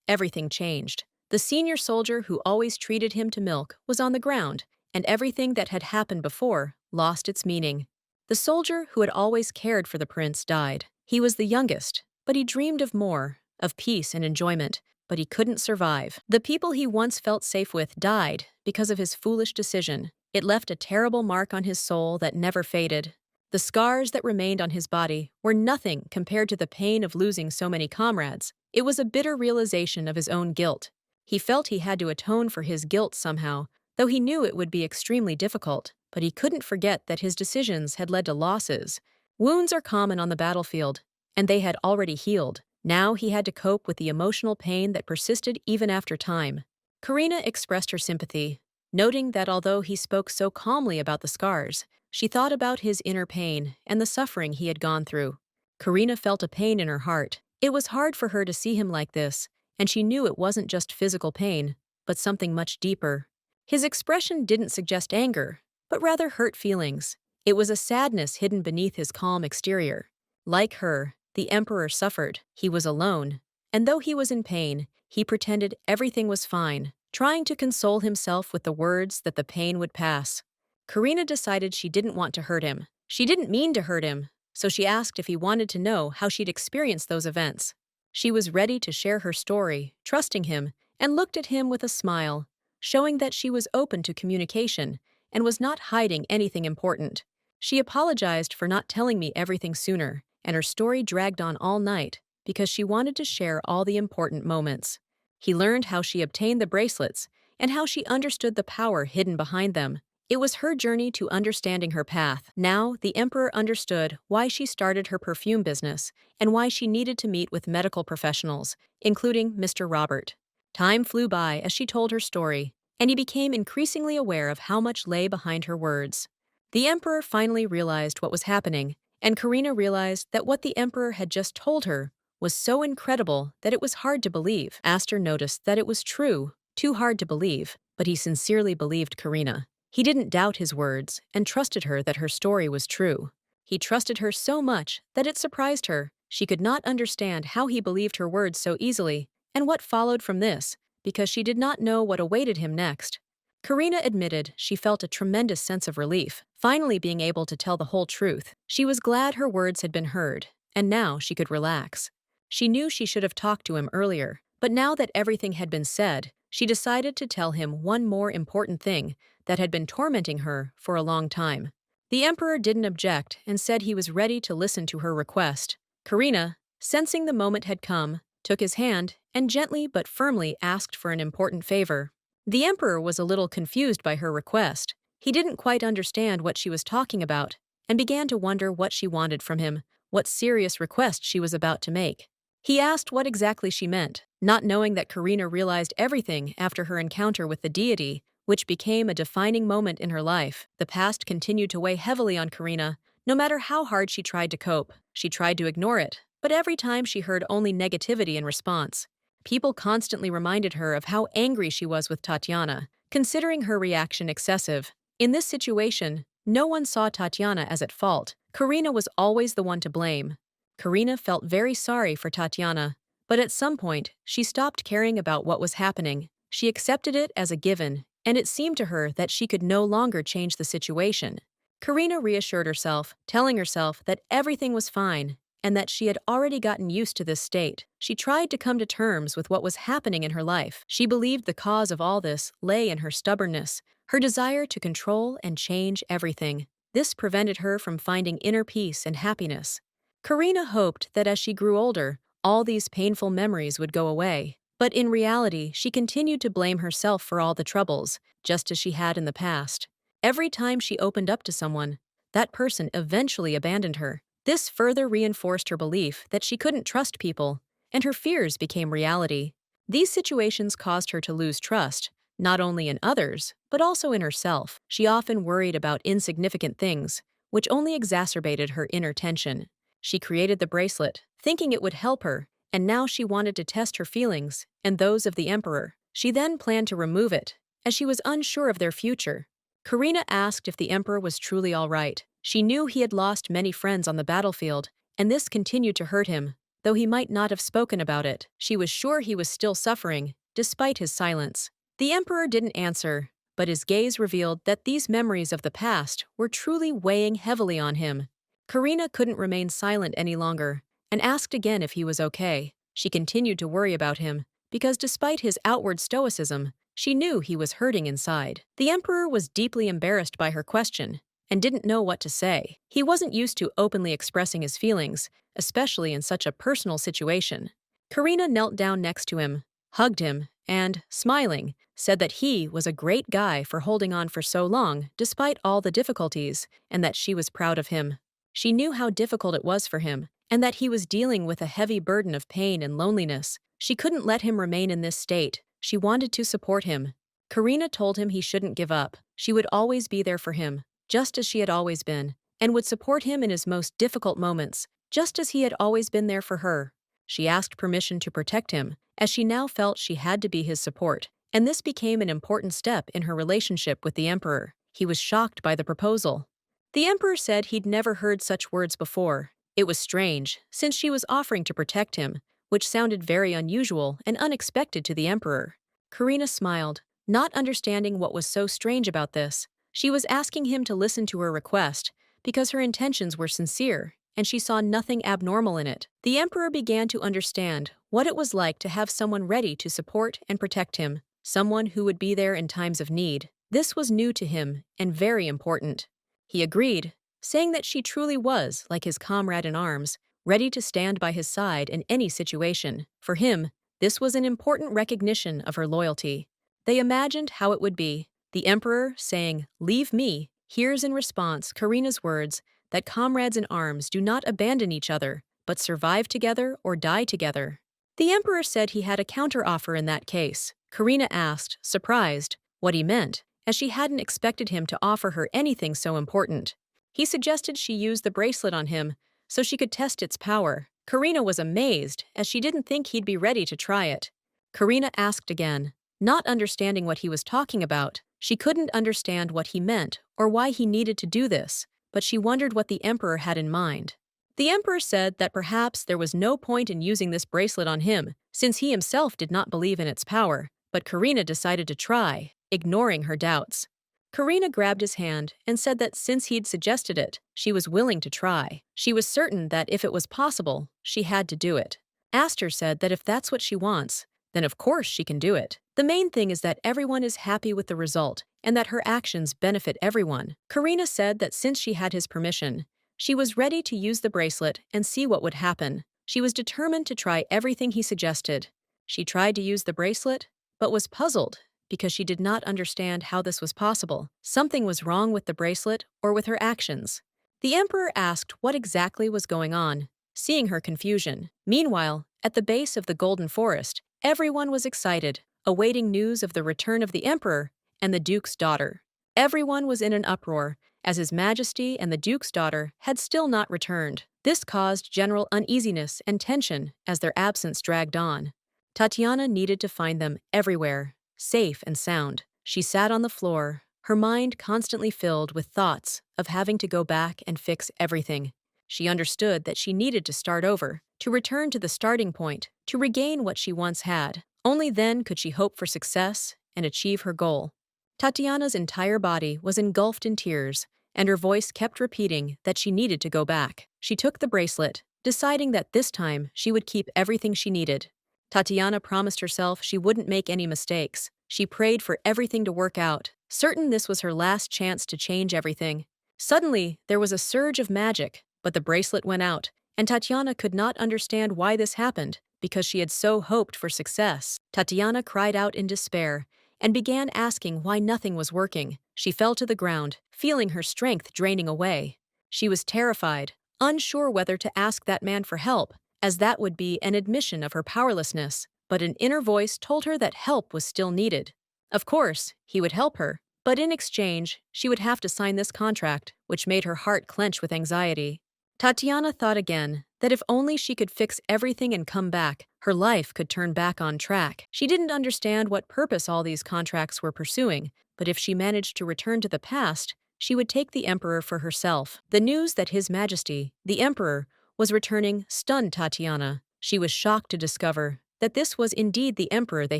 everything changed. The senior soldier who always treated him to milk was on the ground, and everything that had happened before lost its meaning. The soldier who had always cared for the prince died. He was the youngest, but he dreamed of more, of peace and enjoyment, but he couldn't survive. The people he once felt safe with died because of his foolish decision. It left a terrible mark on his soul that never faded. The scars that remained on his body were nothing compared to the pain of losing so many comrades. It was a bitter realization of his own guilt. He felt he had to atone for his guilt somehow, though he knew it would be extremely difficult, but he couldn't forget that his decisions had led to losses. Wounds are common on the battlefield, and they had already healed. Now he had to cope with the emotional pain that persisted even after time. Karina expressed her sympathy, noting that although he spoke so calmly about the scars, she thought about his inner pain and the suffering he had gone through. Karina felt a pain in her heart. It was hard for her to see him like this, and she knew it wasn't just physical pain, but something much deeper. His expression didn't suggest anger, but rather hurt feelings. It was a sadness hidden beneath his calm exterior. Like her, the emperor suffered. He was alone, and though he was in pain, he pretended everything was fine, trying to console himself with the words that the pain would pass. Karina decided she didn't want to hurt him. She didn't mean to hurt him, so she asked if he wanted to know how she'd experienced those events. She was ready to share her story, trusting him, and looked at him with a smile, showing that she was open to communication and was not hiding anything important. She apologized for not telling me everything sooner, and her story dragged on all night because she wanted to share all the important moments. He learned how she obtained the bracelets and how she understood the power hidden behind them. It was her journey to understanding her path. Now, the emperor understood why she started her perfume business and why she needed to meet with medical professionals, including Mr. Robert. Time flew by as she told her story, and he became increasingly aware of how much lay behind her words. The emperor finally realized what was happening, and Karina realized that what the emperor had just told her was so incredible that it was hard to believe. Aster noticed that it was true, too hard to believe, but he sincerely believed Karina. He didn't doubt his words and trusted her that her story was true. He trusted her so much that it surprised her. She could not understand how he believed her words so easily and what followed from this, because she did not know what awaited him next. Karina admitted she felt a tremendous sense of relief, finally being able to tell the whole truth. She was glad her words had been heard, and now she could relax. She knew she should have talked to him earlier, but now that everything had been said, she decided to tell him one more important thing that had been tormenting her for a long time. The emperor didn't object and said he was ready to listen to her request. Karina, sensing the moment had come, took his hand and gently but firmly asked for an important favor. The emperor was a little confused by her request. He didn't quite understand what she was talking about and began to wonder what she wanted from him, what serious request she was about to make. He asked what exactly she meant, not knowing that Karina realized everything after her encounter with the deity, which became a defining moment in her life. The past continued to weigh heavily on Karina. No matter how hard she tried to cope, she tried to ignore it, but every time she heard only negativity in response. People constantly reminded her of how angry she was with Tatiana, considering her reaction excessive. In this situation, no one saw Tatiana as at fault. Karina was always the one to blame. Karina felt very sorry for Tatiana, but at some point, she stopped caring about what was happening. She accepted it as a given, and it seemed to her that she could no longer change the situation. Karina reassured herself, telling herself that everything was fine and that she had already gotten used to this state. She tried to come to terms with what was happening in her life. She believed the cause of all this lay in her stubbornness, her desire to control and change everything. This prevented her from finding inner peace and happiness. Karina hoped that as she grew older, all these painful memories would go away. But in reality, she continued to blame herself for all the troubles, just as she had in the past. Every time she opened up to someone, that person eventually abandoned her. This further reinforced her belief that she couldn't trust people, and her fears became reality. These situations caused her to lose trust, not only in others, but also in herself. She often worried about insignificant things, which only exacerbated her inner tension. She created the bracelet, thinking it would help her, and now she wanted to test her feelings and those of the Emperor. She then planned to remove it, as she was unsure of their future. Karina asked if the Emperor was truly all right. She knew he had lost many friends on the battlefield, and this continued to hurt him, though he might not have spoken about it. She was sure he was still suffering, despite his silence. The Emperor didn't answer, but his gaze revealed that these memories of the past were truly weighing heavily on him. Karina couldn't remain silent any longer, and asked again if he was okay. She continued to worry about him, because despite his outward stoicism, she knew he was hurting inside. The Emperor was deeply embarrassed by her question, and didn't know what to say. He wasn't used to openly expressing his feelings, especially in such a personal situation. Karina knelt down next to him, hugged him, and, smiling, said that he was a great guy for holding on for so long despite all the difficulties, and that she was proud of him. She knew how difficult it was for him, and that he was dealing with a heavy burden of pain and loneliness. She couldn't let him remain in this state. She wanted to support him. Karina told him he shouldn't give up. She would always be there for him, just as she had always been, and would support him in his most difficult moments, just as he had always been there for her. She asked permission to protect him, as she now felt she had to be his support, and this became an important step in her relationship with the Emperor. He was shocked by the proposal. The Emperor said he'd never heard such words before. It was strange, since she was offering to protect him, which sounded very unusual and unexpected to the Emperor. Karina smiled, not understanding what was so strange about this. She was asking him to listen to her request, because her intentions were sincere, and she saw nothing abnormal in it. The Emperor began to understand what it was like to have someone ready to support and protect him, someone who would be there in times of need. This was new to him and very important. He agreed, saying that she truly was like his comrade in arms, ready to stand by his side in any situation. For him, this was an important recognition of her loyalty. They imagined how it would be. The Emperor saying, "Leave me," hears in response Karina's words that comrades in arms do not abandon each other, but survive together or die together. The Emperor said he had a counteroffer in that case. Karina asked, surprised, what he meant, as she hadn't expected him to offer her anything so important. He suggested she use the bracelet on him so she could test its power. Karina was amazed, as she didn't think he'd be ready to try it. Karina asked again, not understanding what he was talking about. She couldn't understand what he meant or why he needed to do this, but she wondered what the Emperor had in mind. The Emperor said that perhaps there was no point in using this bracelet on him, since he himself did not believe in its power, but Karina decided to try, ignoring her doubts. Karina grabbed his hand and said that since he'd suggested it, she was willing to try. She was certain that if it was possible, she had to do it. Aster said that if that's what she wants, then of course she can do it. The main thing is that everyone is happy with the result and that her actions benefit everyone. Karina said that since she had his permission, she was ready to use the bracelet and see what would happen. She was determined to try everything he suggested. She tried to use the bracelet, but was puzzled because she did not understand how this was possible. Something was wrong with the bracelet or with her actions. The Emperor asked what exactly was going on, seeing her confusion. Meanwhile, at the base of the Golden Forest, everyone was excited, awaiting news of the return of the Emperor and the Duke's daughter. Everyone was in an uproar, as His Majesty and the Duke's daughter had still not returned. This caused general uneasiness and tension as their absence dragged on. Tatiana needed to find them everywhere, safe and sound. She sat on the floor, her mind constantly filled with thoughts of having to go back and fix everything. She understood that she needed to start over, to return to the starting point, to regain what she once had. Only then could she hope for success and achieve her goal. Tatiana's entire body was engulfed in tears, and her voice kept repeating that she needed to go back. She took the bracelet, deciding that this time she would keep everything she needed. Tatiana promised herself she wouldn't make any mistakes. She prayed for everything to work out, certain this was her last chance to change everything. Suddenly, there was a surge of magic, but the bracelet went out, and Tatiana could not understand why this happened, because she had so hoped for success. Tatiana cried out in despair and began asking why nothing was working. She fell to the ground, feeling her strength draining away. She was terrified, unsure whether to ask that man for help, as that would be an admission of her powerlessness, but an inner voice told her that help was still needed. Of course, he would help her, but in exchange, she would have to sign this contract, which made her heart clench with anxiety. Tatiana thought again that if only she could fix everything and come back, her life could turn back on track. She didn't understand what purpose all these contracts were pursuing, but if she managed to return to the past, she would take the emperor for herself. The news that His Majesty, the emperor, was returning stunned Tatiana. She was shocked to discover that this was indeed the emperor they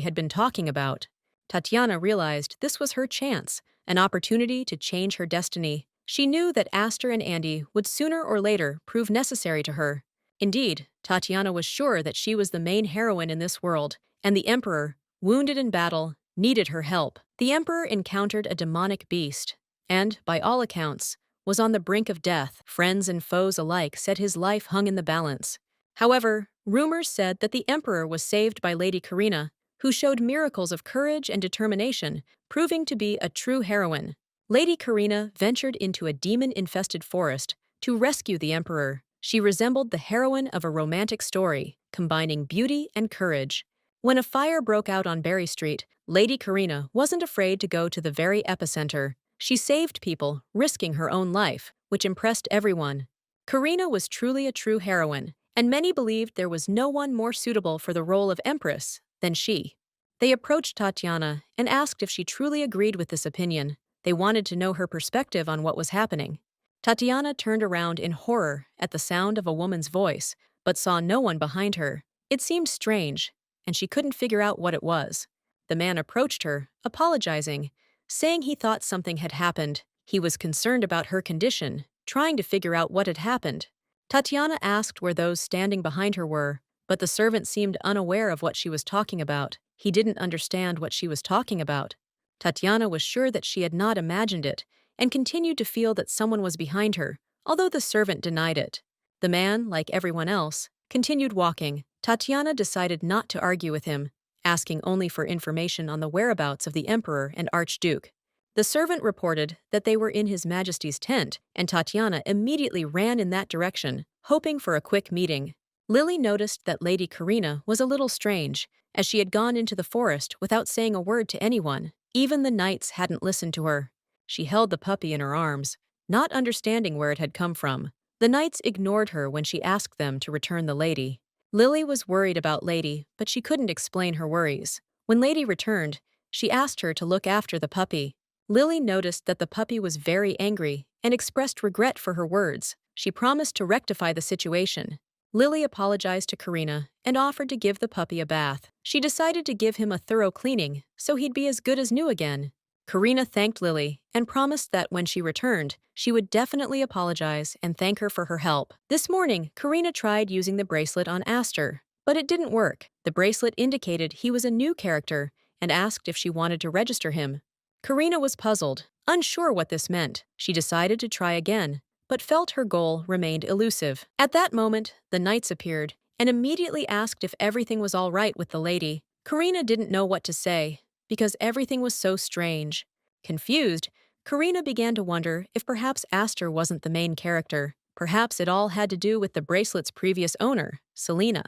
had been talking about. Tatiana realized this was her chance, an opportunity to change her destiny. She knew that Aster and Andy would sooner or later prove necessary to her. Indeed, Tatiana was sure that she was the main heroine in this world, and the emperor, wounded in battle, needed her help. The emperor encountered a demonic beast, and, by all accounts, was on the brink of death. Friends and foes alike said his life hung in the balance. However, rumors said that the emperor was saved by Lady Karina, who showed miracles of courage and determination, proving to be a true heroine. Lady Karina ventured into a demon-infested forest to rescue the emperor. She resembled the heroine of a romantic story, combining beauty and courage. When a fire broke out on Berry Street, Lady Karina wasn't afraid to go to the very epicenter. She saved people, risking her own life, which impressed everyone. Karina was truly a true heroine, and many believed there was no one more suitable for the role of empress than she. They approached Tatiana and asked if she truly agreed with this opinion. They wanted to know her perspective on what was happening. Tatiana turned around in horror at the sound of a woman's voice, but saw no one behind her. It seemed strange, and she couldn't figure out what it was. The man approached her, apologizing, saying he thought something had happened. He was concerned about her condition, trying to figure out what had happened. Tatiana asked where those standing behind her were, but the servant seemed unaware of what she was talking about. He didn't understand what she was talking about. Tatiana was sure that she had not imagined it, and continued to feel that someone was behind her, although the servant denied it. The man, like everyone else, continued walking. Tatiana decided not to argue with him, asking only for information on the whereabouts of the emperor and archduke. The servant reported that they were in His Majesty's tent, and Tatiana immediately ran in that direction, hoping for a quick meeting. Lily noticed that Lady Karina was a little strange, as she had gone into the forest without saying a word to anyone. Even the knights hadn't listened to her. She held the puppy in her arms, not understanding where it had come from. The knights ignored her when she asked them to return the lady. Lily was worried about Lady, but she couldn't explain her worries. When Lady returned, she asked her to look after the puppy. Lily noticed that the puppy was very angry and expressed regret for her words. She promised to rectify the situation. Lily apologized to Karina and offered to give the puppy a bath. She decided to give him a thorough cleaning so he'd be as good as new again. Karina thanked Lily and promised that when she returned, she would definitely apologize and thank her for her help. This morning, Karina tried using the bracelet on Aster, but it didn't work. The bracelet indicated he was a new character and asked if she wanted to register him. Karina was puzzled, unsure what this meant. She decided to try again, but felt her goal remained elusive. At that moment, the knights appeared and immediately asked if everything was all right with the lady. Karina didn't know what to say, because everything was so strange. Confused, Karina began to wonder if perhaps Aster wasn't the main character. Perhaps it all had to do with the bracelet's previous owner, Selena.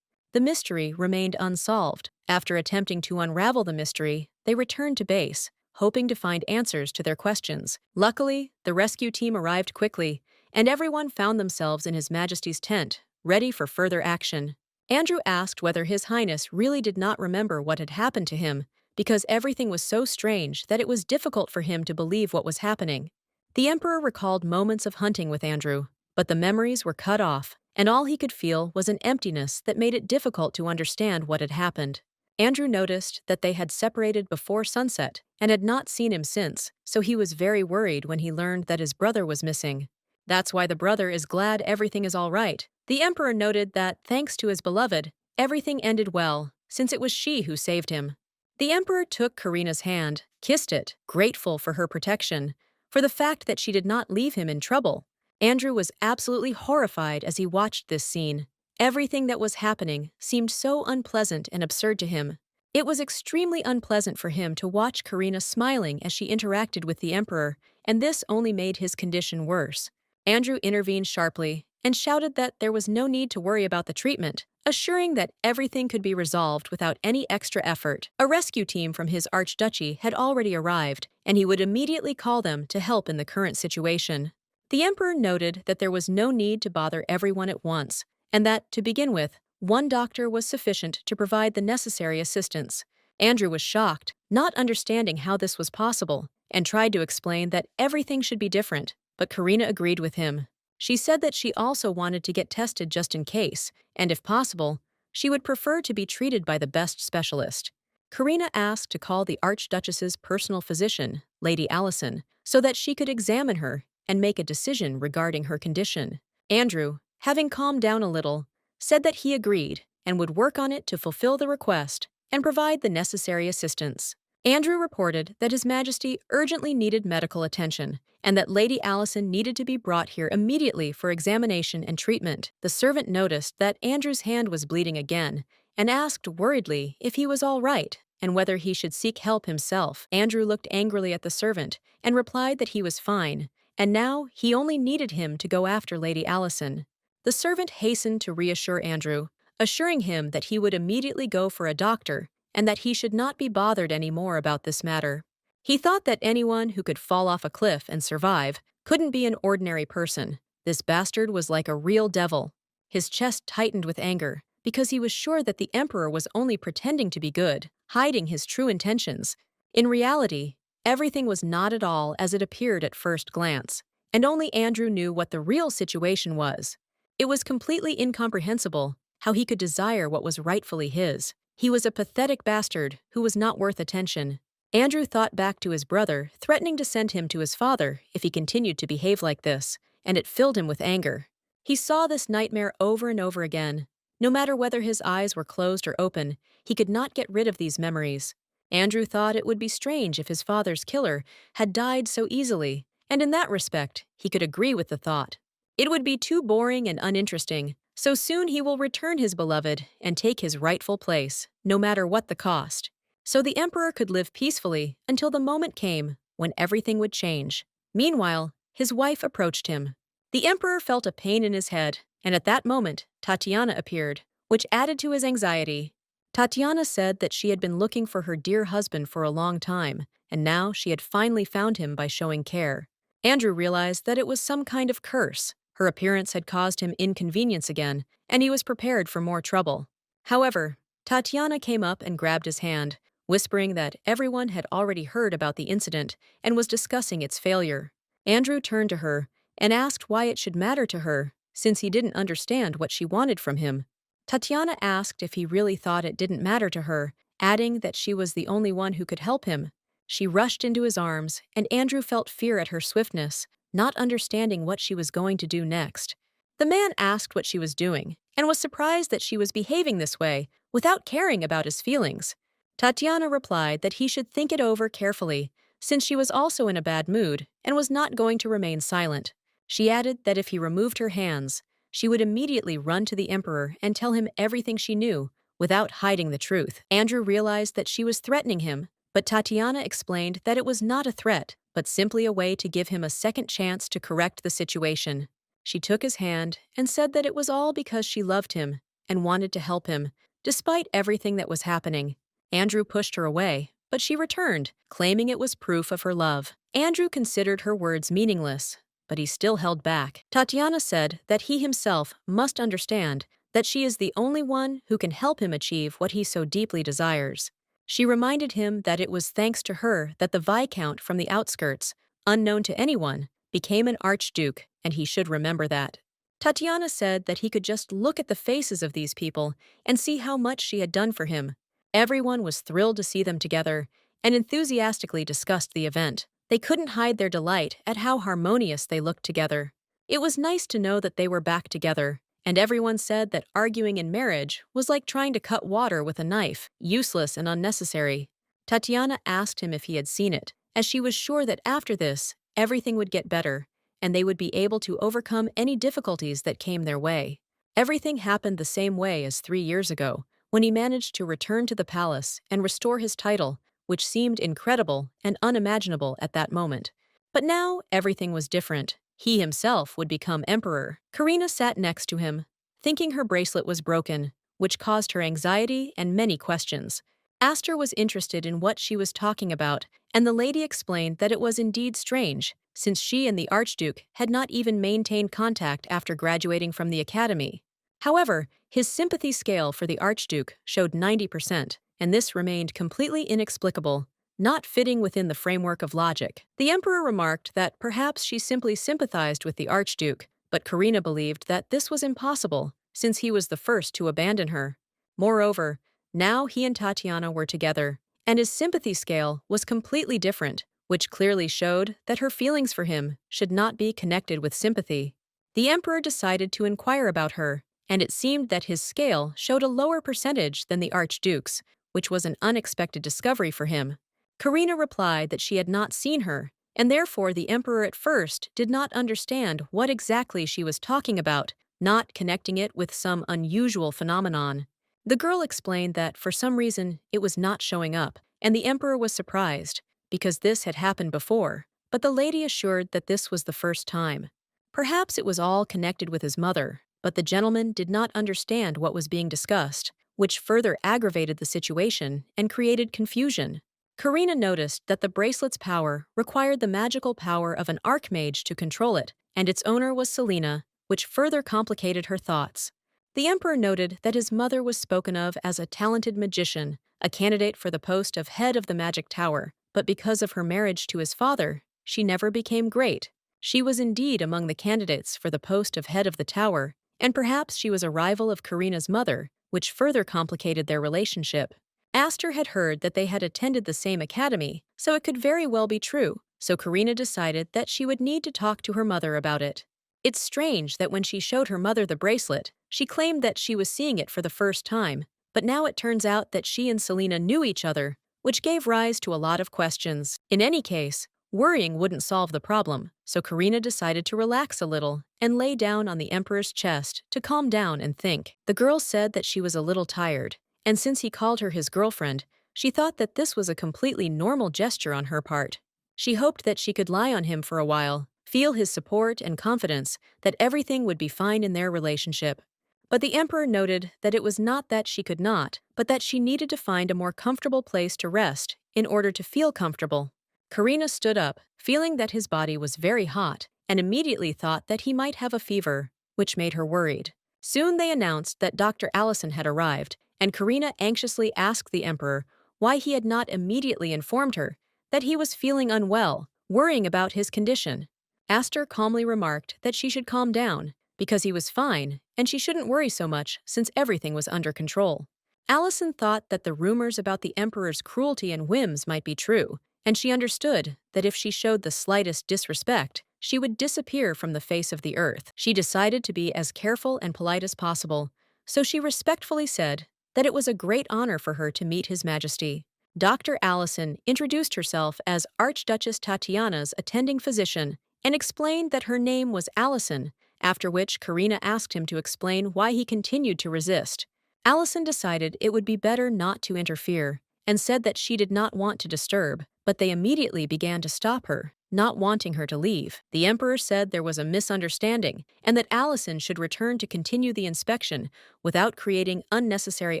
The mystery remained unsolved. After attempting to unravel the mystery, they returned to base, hoping to find answers to their questions. Luckily, the rescue team arrived quickly, and everyone found themselves in His Majesty's tent, ready for further action. Andrew asked whether His Highness really did not remember what had happened to him, because everything was so strange that it was difficult for him to believe what was happening. The Emperor recalled moments of hunting with Andrew, but the memories were cut off, and all he could feel was an emptiness that made it difficult to understand what had happened. Andrew noticed that they had separated before sunset and had not seen him since, so he was very worried when he learned that his brother was missing. That's why the brother is glad everything is all right. The Emperor noted that, thanks to his beloved, everything ended well, since it was she who saved him. The Emperor took Karina's hand, kissed it, grateful for her protection, for the fact that she did not leave him in trouble. Andrew was absolutely horrified as he watched this scene. Everything that was happening seemed so unpleasant and absurd to him. It was extremely unpleasant for him to watch Karina smiling as she interacted with the Emperor, and this only made his condition worse. Andrew intervened sharply and shouted that there was no need to worry about the treatment, assuring that everything could be resolved without any extra effort. A rescue team from his archduchy had already arrived, and he would immediately call them to help in the current situation. The Emperor noted that there was no need to bother everyone at once, and that, to begin with, one doctor was sufficient to provide the necessary assistance. Andrew was shocked, not understanding how this was possible, and tried to explain that everything should be different, but Karina agreed with him. She said that she also wanted to get tested just in case, and if possible, she would prefer to be treated by the best specialist. Karina asked to call the Archduchess's personal physician, Lady Allison, so that she could examine her and make a decision regarding her condition. Andrew, having calmed down a little, said that he agreed and would work on it to fulfill the request and provide the necessary assistance. Andrew reported that His Majesty urgently needed medical attention and that Lady Allison needed to be brought here immediately for examination and treatment. The servant noticed that Andrew's hand was bleeding again and asked worriedly if he was all right and whether he should seek help himself. Andrew looked angrily at the servant and replied that he was fine, and now he only needed him to go after Lady Allison. The servant hastened to reassure Andrew, assuring him that he would immediately go for a doctor and that he should not be bothered any more about this matter. He thought that anyone who could fall off a cliff and survive couldn't be an ordinary person. This bastard was like a real devil. His chest tightened with anger because he was sure that the Emperor was only pretending to be good, hiding his true intentions. In reality, everything was not at all as it appeared at first glance, and only Andrew knew what the real situation was. It was completely incomprehensible how he could desire what was rightfully his. He was a pathetic bastard who was not worth attention. Andrew thought back to his brother, threatening to send him to his father if he continued to behave like this, and it filled him with anger. He saw this nightmare over and over again. No matter whether his eyes were closed or open, he could not get rid of these memories. Andrew thought it would be strange if his father's killer had died so easily, and in that respect, he could agree with the thought. It would be too boring and uninteresting, so soon he will return his beloved and take his rightful place, no matter what the cost. So the Emperor could live peacefully until the moment came when everything would change. Meanwhile, his wife approached him. The Emperor felt a pain in his head, and at that moment, Tatiana appeared, which added to his anxiety. Tatiana said that she had been looking for her dear husband for a long time, and now she had finally found him by showing care. Andrew realized that it was some kind of curse. Her appearance had caused him inconvenience again, and he was prepared for more trouble. However, Tatiana came up and grabbed his hand, whispering that everyone had already heard about the incident and was discussing its failure. Andrew turned to her and asked why it should matter to her, since he didn't understand what she wanted from him. Tatiana asked if he really thought it didn't matter to her, adding that she was the only one who could help him. She rushed into his arms, and Andrew felt fear at her swiftness, not understanding what she was going to do next. The man asked what she was doing, and was surprised that she was behaving this way, without caring about his feelings. Tatiana replied that he should think it over carefully, since she was also in a bad mood and was not going to remain silent. She added that if he removed her hands, she would immediately run to the Emperor and tell him everything she knew, without hiding the truth. Andrew realized that she was threatening him, but Tatiana explained that it was not a threat, but simply a way to give him a second chance to correct the situation. She took his hand and said that it was all because she loved him and wanted to help him, despite everything that was happening. Andrew pushed her away, but she returned, claiming it was proof of her love. Andrew considered her words meaningless, but he still held back. Tatiana said that he himself must understand that she is the only one who can help him achieve what he so deeply desires. She reminded him that it was thanks to her that the Viscount from the outskirts, unknown to anyone, became an archduke, and he should remember that. Tatiana said that he could just look at the faces of these people and see how much she had done for him. Everyone was thrilled to see them together and enthusiastically discussed the event. They couldn't hide their delight at how harmonious they looked together. It was nice to know that they were back together, and everyone said that arguing in marriage was like trying to cut water with a knife, useless and unnecessary. Tatiana asked him if he had seen it, as she was sure that after this, everything would get better, and they would be able to overcome any difficulties that came their way. Everything happened the same way as 3 years ago, when he managed to return to the palace and restore his title, which seemed incredible and unimaginable at that moment. But now everything was different. He himself would become emperor. Karina sat next to him, thinking her bracelet was broken, which caused her anxiety and many questions. Aster was interested in what she was talking about, and the lady explained that it was indeed strange, since she and the Archduke had not even maintained contact after graduating from the academy. However, his sympathy scale for the Archduke showed 90%, and this remained completely inexplicable, not fitting within the framework of logic. The Emperor remarked that perhaps she simply sympathized with the Archduke, but Karina believed that this was impossible, since he was the first to abandon her. Moreover, now he and Tatiana were together, and his sympathy scale was completely different, which clearly showed that her feelings for him should not be connected with sympathy. The Emperor decided to inquire about her, and it seemed that his scale showed a lower percentage than the Archduke's, which was an unexpected discovery for him. Karina replied that she had not seen her, and therefore the Emperor at first did not understand what exactly she was talking about, not connecting it with some unusual phenomenon. The girl explained that for some reason it was not showing up, and the Emperor was surprised, because this had happened before, but the lady assured that this was the first time. Perhaps it was all connected with his mother, but the gentleman did not understand what was being discussed, which further aggravated the situation and created confusion. Karina noticed that the bracelet's power required the magical power of an archmage to control it, and its owner was Selena, which further complicated her thoughts. The Emperor noted that his mother was spoken of as a talented magician, a candidate for the post of head of the magic tower, but because of her marriage to his father, she never became great. She was indeed among the candidates for the post of head of the tower, and perhaps she was a rival of Karina's mother, which further complicated their relationship. Aster had heard that they had attended the same academy, so it could very well be true, so Karina decided that she would need to talk to her mother about it. It's strange that when she showed her mother the bracelet, she claimed that she was seeing it for the first time, but now it turns out that she and Selena knew each other, which gave rise to a lot of questions. In any case, worrying wouldn't solve the problem, so Karina decided to relax a little and lay down on the Emperor's chest to calm down and think. The girl said that she was a little tired, and since he called her his girlfriend, she thought that this was a completely normal gesture on her part. She hoped that she could lie on him for a while, feel his support and confidence that everything would be fine in their relationship. But the Emperor noted that it was not that she could not, but that she needed to find a more comfortable place to rest in order to feel comfortable. Karina stood up, feeling that his body was very hot, and immediately thought that he might have a fever, which made her worried. Soon they announced that Dr. Allison had arrived, and Karina anxiously asked the Emperor why he had not immediately informed her that he was feeling unwell, worrying about his condition. Aster calmly remarked that she should calm down, because he was fine, and she shouldn't worry so much since everything was under control. Allison thought that the rumors about the Emperor's cruelty and whims might be true, and she understood that if she showed the slightest disrespect, she would disappear from the face of the earth. She decided to be as careful and polite as possible, so she respectfully said that it was a great honor for her to meet His Majesty. Dr. Allison introduced herself as Archduchess Tatiana's attending physician and explained that her name was Allison, after which Karina asked him to explain why he continued to resist. Allison decided it would be better not to interfere and said that she did not want to disturb, but they immediately began to stop her, not wanting her to leave. The Emperor said there was a misunderstanding and that Allison should return to continue the inspection without creating unnecessary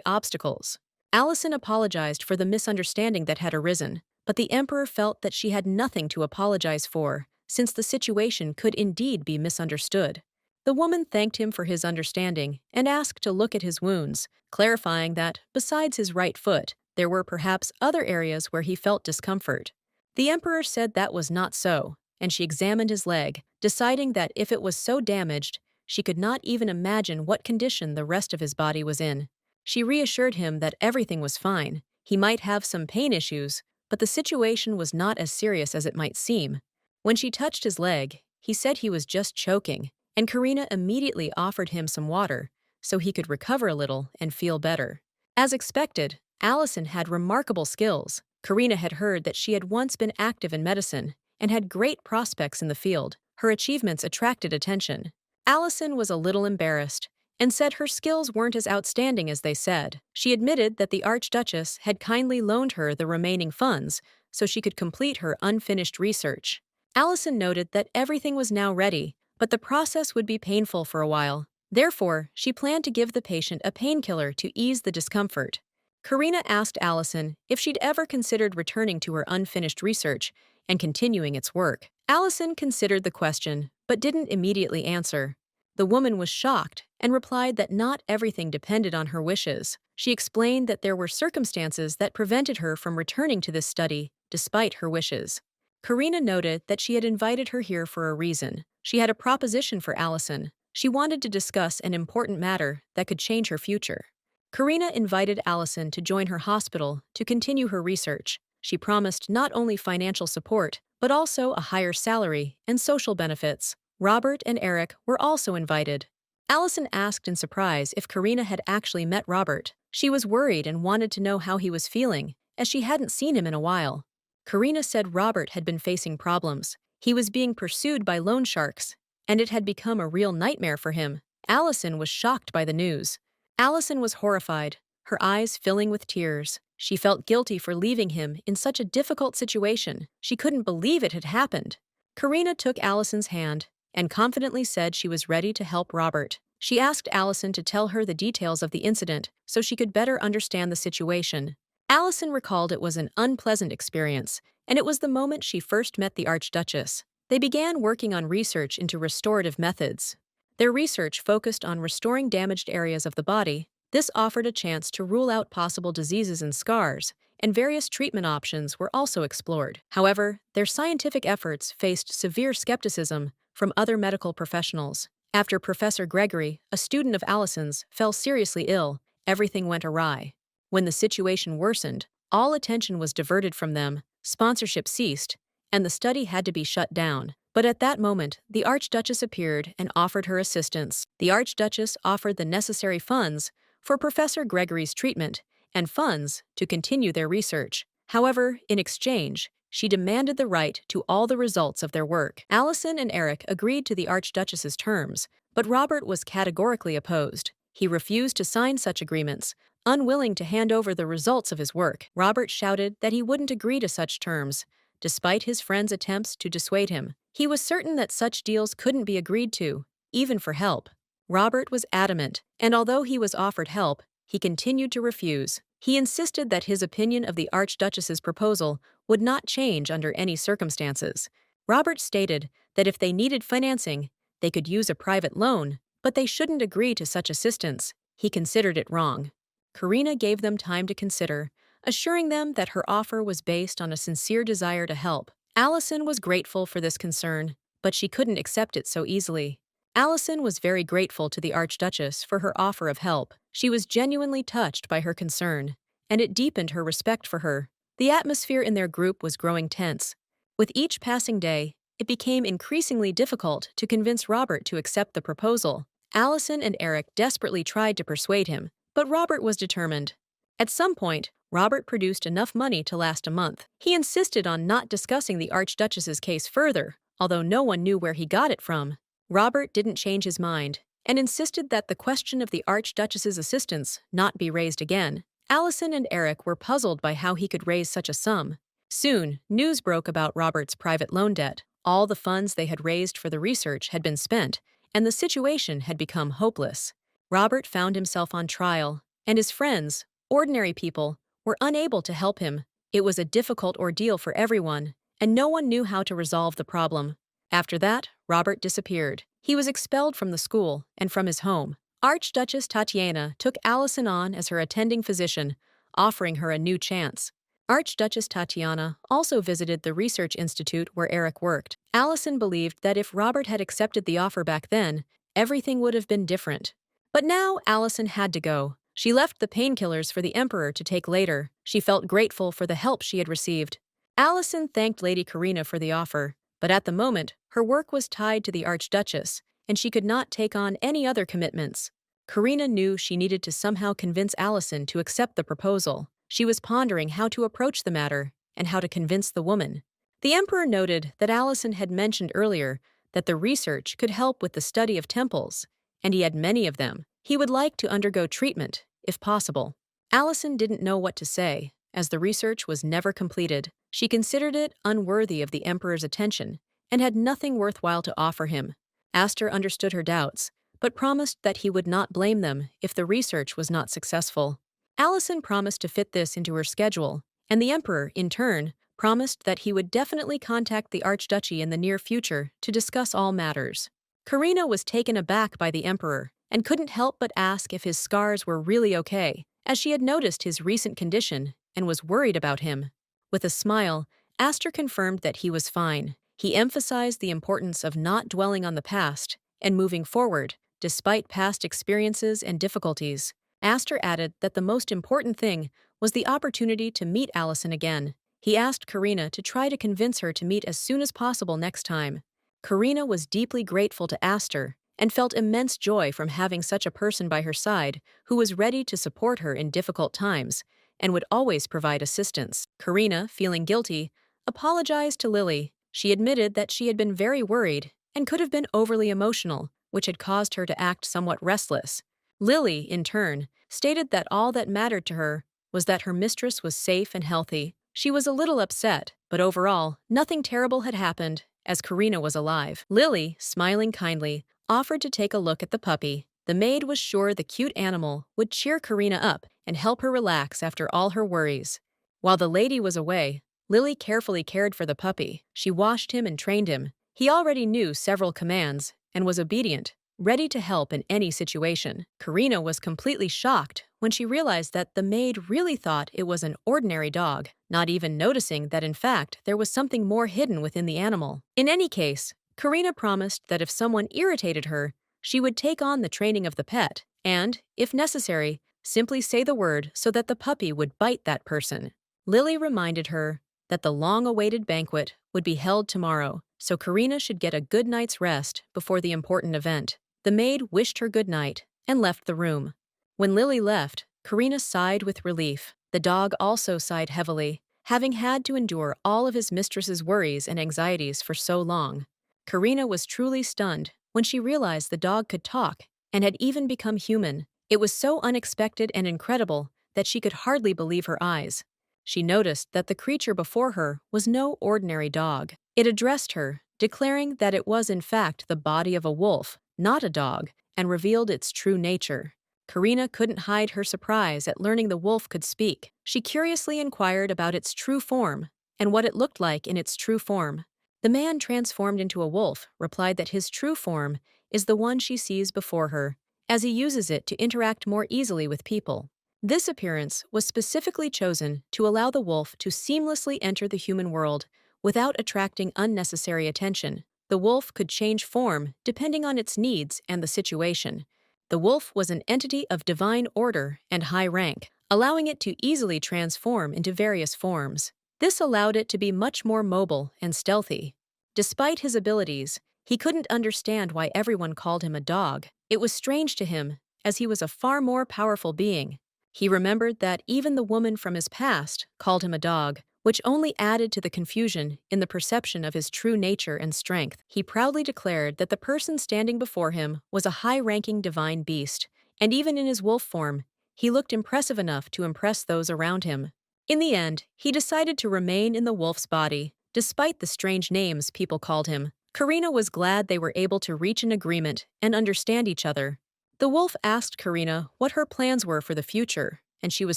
obstacles. Allison apologized for the misunderstanding that had arisen, but the Emperor felt that she had nothing to apologize for, since the situation could indeed be misunderstood. The woman thanked him for his understanding and asked to look at his wounds, clarifying that, besides his right foot, there were perhaps other areas where he felt discomfort. The Emperor said that was not so, and she examined his leg, deciding that if it was so damaged, she could not even imagine what condition the rest of his body was in. She reassured him that everything was fine. He might have some pain issues, but the situation was not as serious as it might seem. When she touched his leg, he said he was just choking, and Karina immediately offered him some water so he could recover a little and feel better. As expected, Allison had remarkable skills. Karina had heard that she had once been active in medicine and had great prospects in the field. Her achievements attracted attention. Allison was a little embarrassed and said her skills weren't as outstanding as they said. She admitted that the Archduchess had kindly loaned her the remaining funds so she could complete her unfinished research. Allison noted that everything was now ready, but the process would be painful for a while. Therefore, she planned to give the patient a painkiller to ease the discomfort. Karina asked Allison if she'd ever considered returning to her unfinished research and continuing its work. Allison considered the question, but didn't immediately answer. The woman was shocked and replied that not everything depended on her wishes. She explained that there were circumstances that prevented her from returning to this study despite her wishes. Karina noted that she had invited her here for a reason. She had a proposition for Allison. She wanted to discuss an important matter that could change her future. Karina invited Allison to join her hospital to continue her research. She promised not only financial support, but also a higher salary and social benefits. Robert and Eric were also invited. Allison asked in surprise if Karina had actually met Robert. She was worried and wanted to know how he was feeling, as she hadn't seen him in a while. Karina said Robert had been facing problems. He was being pursued by loan sharks, and it had become a real nightmare for him. Allison was shocked by the news. Allison was horrified, her eyes filling with tears. She felt guilty for leaving him in such a difficult situation. She couldn't believe it had happened. Karina took Allison's hand and confidently said she was ready to help Robert. She asked Allison to tell her the details of the incident so she could better understand the situation. Allison recalled it was an unpleasant experience, and it was the moment she first met the Archduchess. They began working on research into restorative methods. Their research focused on restoring damaged areas of the body. This offered a chance to rule out possible diseases and scars, and various treatment options were also explored. However, their scientific efforts faced severe skepticism from other medical professionals. After Professor Gregory, a student of Allison's, fell seriously ill, everything went awry. When the situation worsened, all attention was diverted from them, sponsorship ceased, and the study had to be shut down. But at that moment, the Archduchess appeared and offered her assistance. The Archduchess offered the necessary funds for Professor Gregory's treatment and funds to continue their research. However, in exchange, she demanded the right to all the results of their work. Allison and Eric agreed to the Archduchess's terms, but Robert was categorically opposed. He refused to sign such agreements, unwilling to hand over the results of his work. Robert shouted that he wouldn't agree to such terms, despite his friend's attempts to dissuade him. He was certain that such deals couldn't be agreed to, even for help. Robert was adamant, and although he was offered help, he continued to refuse. He insisted that his opinion of the Archduchess's proposal would not change under any circumstances. Robert stated that if they needed financing, they could use a private loan, but they shouldn't agree to such assistance. He considered it wrong. Karina gave them time to consider, assuring them that her offer was based on a sincere desire to help. Allison was grateful for this concern, but she couldn't accept it so easily. Allison was very grateful to the Archduchess for her offer of help. She was genuinely touched by her concern, and it deepened her respect for her. The atmosphere in their group was growing tense. With each passing day, it became increasingly difficult to convince Robert to accept the proposal. Allison and Eric desperately tried to persuade him, but Robert was determined. At some point, Robert produced enough money to last a month. He insisted on not discussing the Archduchess's case further, although no one knew where he got it from. Robert didn't change his mind and insisted that the question of the Archduchess's assistance not be raised again. Allison and Eric were puzzled by how he could raise such a sum. Soon, news broke about Robert's private loan debt. All the funds they had raised for the research had been spent, and the situation had become hopeless. Robert found himself on trial, and his friends, ordinary people, were unable to help him. It was a difficult ordeal for everyone, and no one knew how to resolve the problem. After that, Robert disappeared. He was expelled from the school and from his home. Archduchess Tatiana took Allison on as her attending physician, offering her a new chance. Archduchess Tatiana also visited the research institute where Eric worked. Allison believed that if Robert had accepted the offer back then, everything would have been different. But now Allison had to go. She left the painkillers for the Emperor to take later. She felt grateful for the help she had received. Allison thanked Lady Karina for the offer, but at the moment, her work was tied to the Archduchess, and she could not take on any other commitments. Karina knew she needed to somehow convince Allison to accept the proposal. She was pondering how to approach the matter and how to convince the woman. The Emperor noted that Allison had mentioned earlier that the research could help with the study of temples, and he had many of them. He would like to undergo treatment, if possible. Allison didn't know what to say, as the research was never completed. She considered it unworthy of the Emperor's attention and had nothing worthwhile to offer him. Astor understood her doubts, but promised that he would not blame them if the research was not successful. Allison promised to fit this into her schedule, and the Emperor, in turn, promised that he would definitely contact the Archduchy in the near future to discuss all matters. Karina was taken aback by the Emperor and couldn't help but ask if his scars were really okay, as she had noticed his recent condition and was worried about him. With a smile, Astor confirmed that he was fine. He emphasized the importance of not dwelling on the past and moving forward, despite past experiences and difficulties. Astor added that the most important thing was the opportunity to meet Allison again. He asked Karina to try to convince her to meet as soon as possible next time. Karina was deeply grateful to Astor and felt immense joy from having such a person by her side who was ready to support her in difficult times and would always provide assistance. Karina, feeling guilty, apologized to Lily. She admitted that she had been very worried and could have been overly emotional, which had caused her to act somewhat restless. Lily, in turn, stated that all that mattered to her was that her mistress was safe and healthy. She was a little upset, but overall, nothing terrible had happened, as Karina was alive. Lily, smiling kindly, offered to take a look at the puppy. The maid was sure the cute animal would cheer Karina up and help her relax after all her worries. While the lady was away, Lily carefully cared for the puppy. She washed him and trained him. He already knew several commands and was obedient, ready to help in any situation. Karina was completely shocked when she realized that the maid really thought it was an ordinary dog, not even noticing that in fact there was something more hidden within the animal. In any case, Karina promised that if someone irritated her, she would take on the training of the pet and, if necessary, simply say the word so that the puppy would bite that person. Lily reminded her that the long-awaited banquet would be held tomorrow, so Karina should get a good night's rest before the important event. The maid wished her good night and left the room. When Lily left, Karina sighed with relief. The dog also sighed heavily, having had to endure all of his mistress's worries and anxieties for so long. Karina was truly stunned when she realized the dog could talk and had even become human. It was so unexpected and incredible that she could hardly believe her eyes. She noticed that the creature before her was no ordinary dog. It addressed her, declaring that it was in fact the body of a wolf, not a dog, and revealed its true nature. Karina couldn't hide her surprise at learning the wolf could speak. She curiously inquired about its true form and what it looked like in its true form. The man transformed into a wolf replied that his true form is the one she sees before her, as he uses it to interact more easily with people. This appearance was specifically chosen to allow the wolf to seamlessly enter the human world without attracting unnecessary attention. The wolf could change form depending on its needs and the situation. The wolf was an entity of divine order and high rank, allowing it to easily transform into various forms. This allowed it to be much more mobile and stealthy. Despite his abilities, he couldn't understand why everyone called him a dog. It was strange to him, as he was a far more powerful being. He remembered that even the woman from his past called him a dog, which only added to the confusion in the perception of his true nature and strength. He proudly declared that the person standing before him was a high-ranking divine beast, and even in his wolf form, he looked impressive enough to impress those around him. In the end, he decided to remain in the wolf's body, despite the strange names people called him. Karina was glad they were able to reach an agreement and understand each other. The wolf asked Karina what her plans were for the future, and she was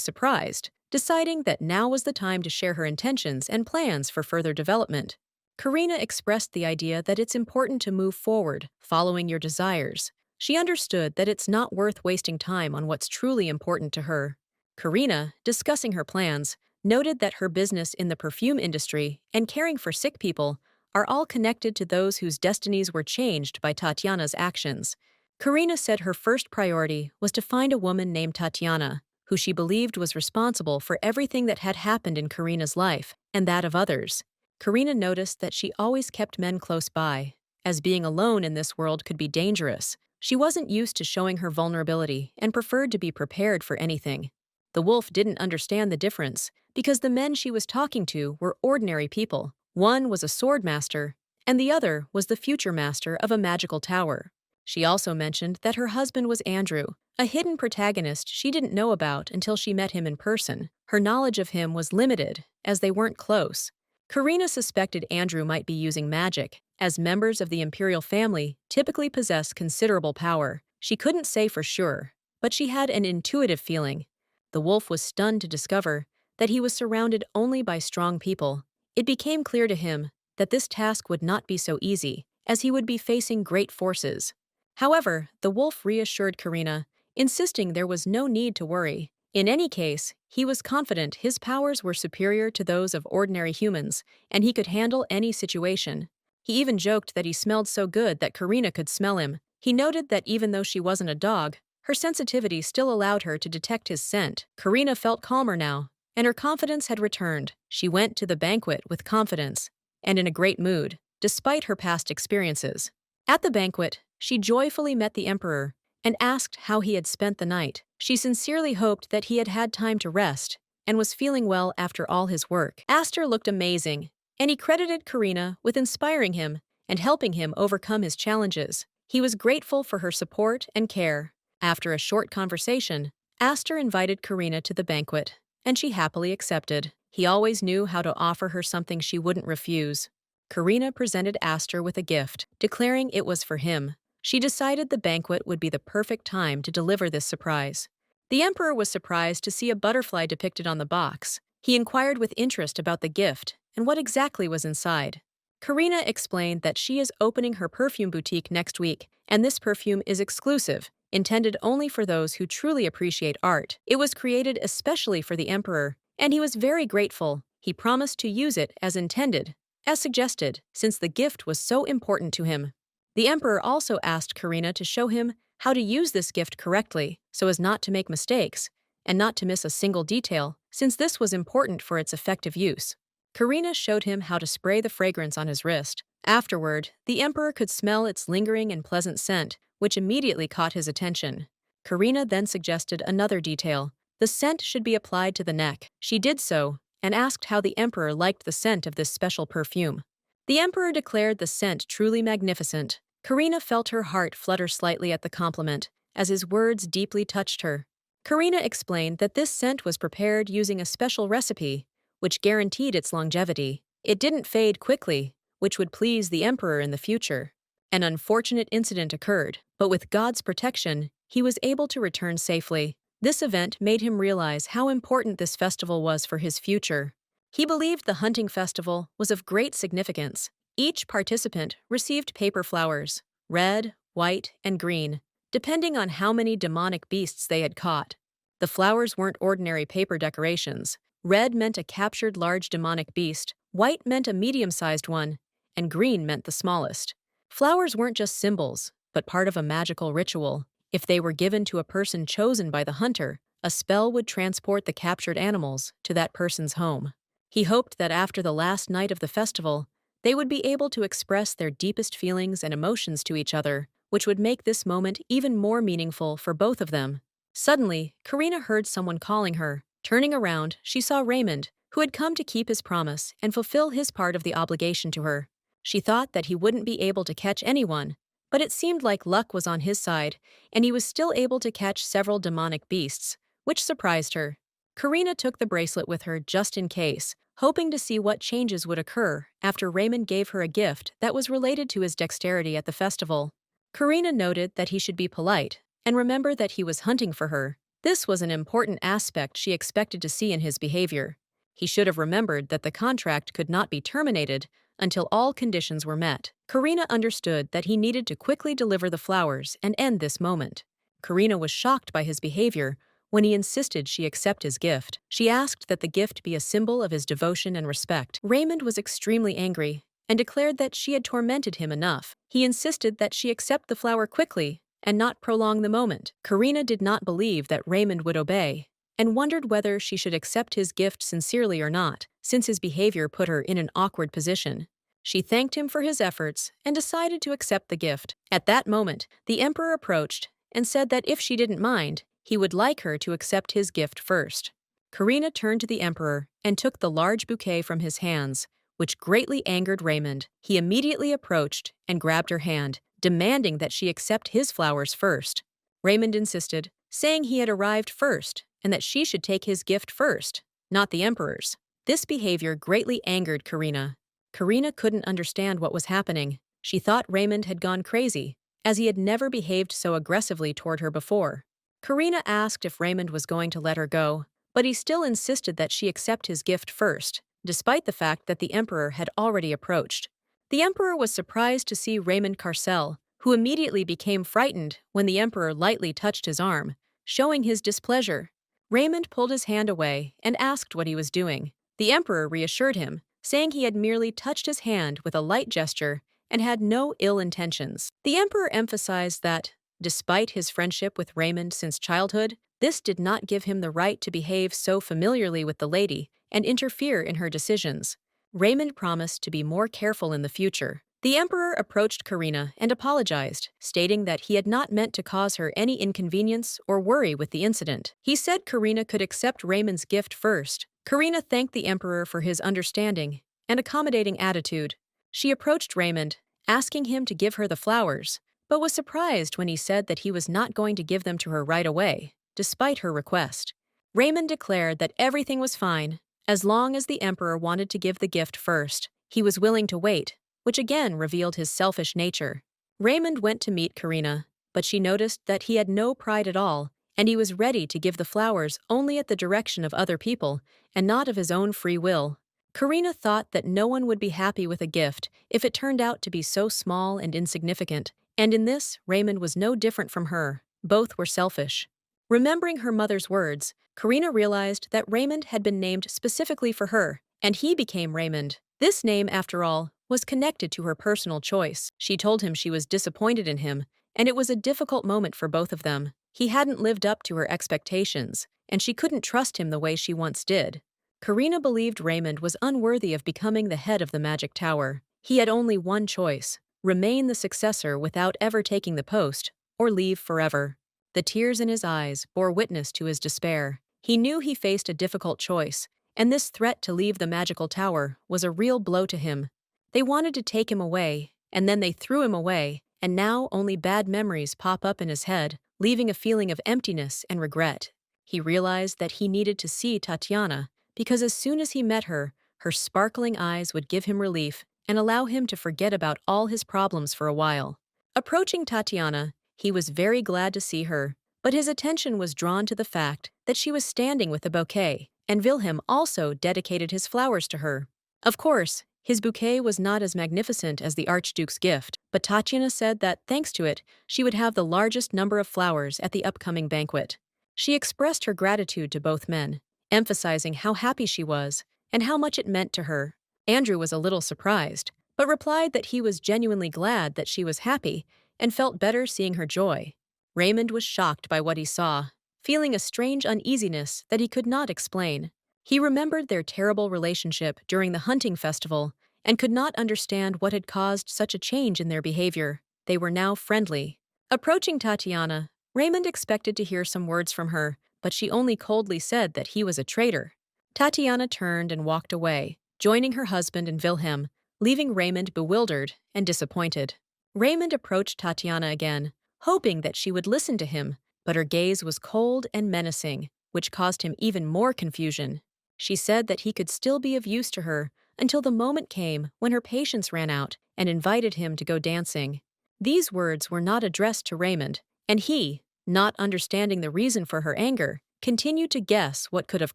surprised, deciding that now was the time to share her intentions and plans for further development. Karina expressed the idea that it's important to move forward, following your desires. She understood that it's not worth wasting time on what's truly important to her. Karina, discussing her plans, noted that her business in the perfume industry and caring for sick people are all connected to those whose destinies were changed by Tatiana's actions. Karina said her first priority was to find a woman named Tatiana, who she believed was responsible for everything that had happened in Karina's life and that of others. Karina noticed that she always kept men close by, as being alone in this world could be dangerous. She wasn't used to showing her vulnerability and preferred to be prepared for anything. The wolf didn't understand the difference because the men she was talking to were ordinary people. One was a sword master, and the other was the future master of a magical tower. She also mentioned that her husband was Andrew, a hidden protagonist she didn't know about until she met him in person. Her knowledge of him was limited, as they weren't close. Karina suspected Andrew might be using magic, as members of the Imperial family typically possess considerable power. She couldn't say for sure, but she had an intuitive feeling. The wolf was stunned to discover that he was surrounded only by strong people. It became clear to him that this task would not be so easy, as he would be facing great forces. However, the wolf reassured Karina, insisting there was no need to worry. In any case, he was confident his powers were superior to those of ordinary humans, and he could handle any situation. He even joked that he smelled so good that Karina could smell him. He noted that even though she wasn't a dog, her sensitivity still allowed her to detect his scent. Karina felt calmer now, and her confidence had returned. She went to the banquet with confidence and in a great mood, despite her past experiences. At the banquet, she joyfully met the emperor and asked how he had spent the night. She sincerely hoped that he had had time to rest and was feeling well after all his work. Aster looked amazing, and he credited Karina with inspiring him and helping him overcome his challenges. He was grateful for her support and care. After a short conversation, Aster invited Karina to the banquet, and she happily accepted. He always knew how to offer her something she wouldn't refuse. Karina presented Aster with a gift, declaring it was for him. She decided the banquet would be the perfect time to deliver this surprise. The emperor was surprised to see a butterfly depicted on the box. He inquired with interest about the gift and what exactly was inside. Karina explained that she is opening her perfume boutique next week, and this perfume is exclusive, intended only for those who truly appreciate art. It was created especially for the emperor, and he was very grateful. He promised to use it as intended, as suggested, since the gift was so important to him. The emperor also asked Karina to show him how to use this gift correctly so as not to make mistakes and not to miss a single detail, since this was important for its effective use. Karina showed him how to spray the fragrance on his wrist. Afterward, the emperor could smell its lingering and pleasant scent, which immediately caught his attention. Karina then suggested another detail. The scent should be applied to the neck. She did so and asked how the emperor liked the scent of this special perfume. The emperor declared the scent truly magnificent. Karina felt her heart flutter slightly at the compliment, as his words deeply touched her. Karina explained that this scent was prepared using a special recipe, which guaranteed its longevity. It didn't fade quickly, which would please the emperor in the future. An unfortunate incident occurred, but with God's protection, he was able to return safely. This event made him realize how important this festival was for his future. He believed the hunting festival was of great significance. Each participant received paper flowers, red, white, and green, depending on how many demonic beasts they had caught. The flowers weren't ordinary paper decorations. Red meant a captured large demonic beast, white meant a medium-sized one, and green meant the smallest. Flowers weren't just symbols, but part of a magical ritual. If they were given to a person chosen by the hunter, a spell would transport the captured animals to that person's home. He hoped that after the last night of the festival, they would be able to express their deepest feelings and emotions to each other, which would make this moment even more meaningful for both of them. Suddenly, Karina heard someone calling her. Turning around, she saw Raymond, who had come to keep his promise and fulfill his part of the obligation to her. She thought that he wouldn't be able to catch anyone, but it seemed like luck was on his side, and he was still able to catch several demonic beasts, which surprised her. Karina took the bracelet with her just in case, hoping to see what changes would occur after Raymond gave her a gift that was related to his dexterity at the festival. Karina noted that he should be polite and remember that he was hunting for her. This was an important aspect she expected to see in his behavior. He should have remembered that the contract could not be terminated until all conditions were met. Karina understood that he needed to quickly deliver the flowers and end this moment. Karina was shocked by his behavior when he insisted she accept his gift. She asked that the gift be a symbol of his devotion and respect. Raymond was extremely angry and declared that she had tormented him enough. He insisted that she accept the flower quickly and not prolong the moment. Karina did not believe that Raymond would obey, and wondered whether she should accept his gift sincerely or not, since his behavior put her in an awkward position. She thanked him for his efforts and decided to accept the gift. At that moment, the emperor approached and said that if she didn't mind, he would like her to accept his gift first. Karina turned to the emperor and took the large bouquet from his hands, which greatly angered Raymond. He immediately approached and grabbed her hand, demanding that she accept his flowers first. Raymond insisted, saying he had arrived first and that she should take his gift first, not the emperor's. This behavior greatly angered Karina. Karina couldn't understand what was happening. She thought Raymond had gone crazy, as he had never behaved so aggressively toward her before. Karina asked if Raymond was going to let her go, but he still insisted that she accept his gift first, despite the fact that the emperor had already approached. The emperor was surprised to see Raymond Carcel, who immediately became frightened when the emperor lightly touched his arm, showing his displeasure. Raymond pulled his hand away and asked what he was doing. The emperor reassured him, saying he had merely touched his hand with a light gesture and had no ill intentions. The emperor emphasized that, despite his friendship with Raymond since childhood, this did not give him the right to behave so familiarly with the lady and interfere in her decisions. Raymond promised to be more careful in the future. The emperor approached Karina and apologized, stating that he had not meant to cause her any inconvenience or worry with the incident. He said Karina could accept Raymond's gift first. Karina thanked the emperor for his understanding and accommodating attitude. She approached Raymond, asking him to give her the flowers, but was surprised when he said that he was not going to give them to her right away, despite her request. Raymond declared that everything was fine, as long as the emperor wanted to give the gift first. He was willing to wait, which again revealed his selfish nature. Raymond went to meet Karina, but she noticed that he had no pride at all, and he was ready to give the flowers only at the direction of other people and not of his own free will. Karina thought that no one would be happy with a gift if it turned out to be so small and insignificant, and in this, Raymond was no different from her. Both were selfish. Remembering her mother's words, Karina realized that Raymond had been named specifically for her, and he became Raymond. This name, after all, was connected to her personal choice. She told him she was disappointed in him, and it was a difficult moment for both of them. He hadn't lived up to her expectations, and she couldn't trust him the way she once did. Karina believed Raymond was unworthy of becoming the head of the Magic Tower. He had only one choice: remain the successor without ever taking the post, or leave forever. The tears in his eyes bore witness to his despair. He knew he faced a difficult choice, and this threat to leave the magical tower was a real blow to him. They wanted to take him away, and then they threw him away, and now only bad memories pop up in his head, leaving a feeling of emptiness and regret. He realized that he needed to see Tatiana, because as soon as he met her, her sparkling eyes would give him relief and allow him to forget about all his problems for a while. Approaching Tatiana, he was very glad to see her, but his attention was drawn to the fact that she was standing with a bouquet, and Wilhelm also dedicated his flowers to her. Of course, his bouquet was not as magnificent as the Archduke's gift, but Tatiana said that, thanks to it, she would have the largest number of flowers at the upcoming banquet. She expressed her gratitude to both men, emphasizing how happy she was and how much it meant to her. Andrew was a little surprised, but replied that he was genuinely glad that she was happy and felt better seeing her joy. Raymond was shocked by what he saw, feeling a strange uneasiness that he could not explain. He remembered their terrible relationship during the hunting festival and could not understand what had caused such a change in their behavior. They were now friendly. Approaching Tatiana, Raymond expected to hear some words from her, but she only coldly said that he was a traitor. Tatiana turned and walked away, joining her husband and Wilhelm, leaving Raymond bewildered and disappointed. Raymond approached Tatiana again, hoping that she would listen to him, but her gaze was cold and menacing, which caused him even more confusion. She said that he could still be of use to her until the moment came when her patience ran out and invited him to go dancing. These words were not addressed to Raymond, and he, not understanding the reason for her anger, continued to guess what could have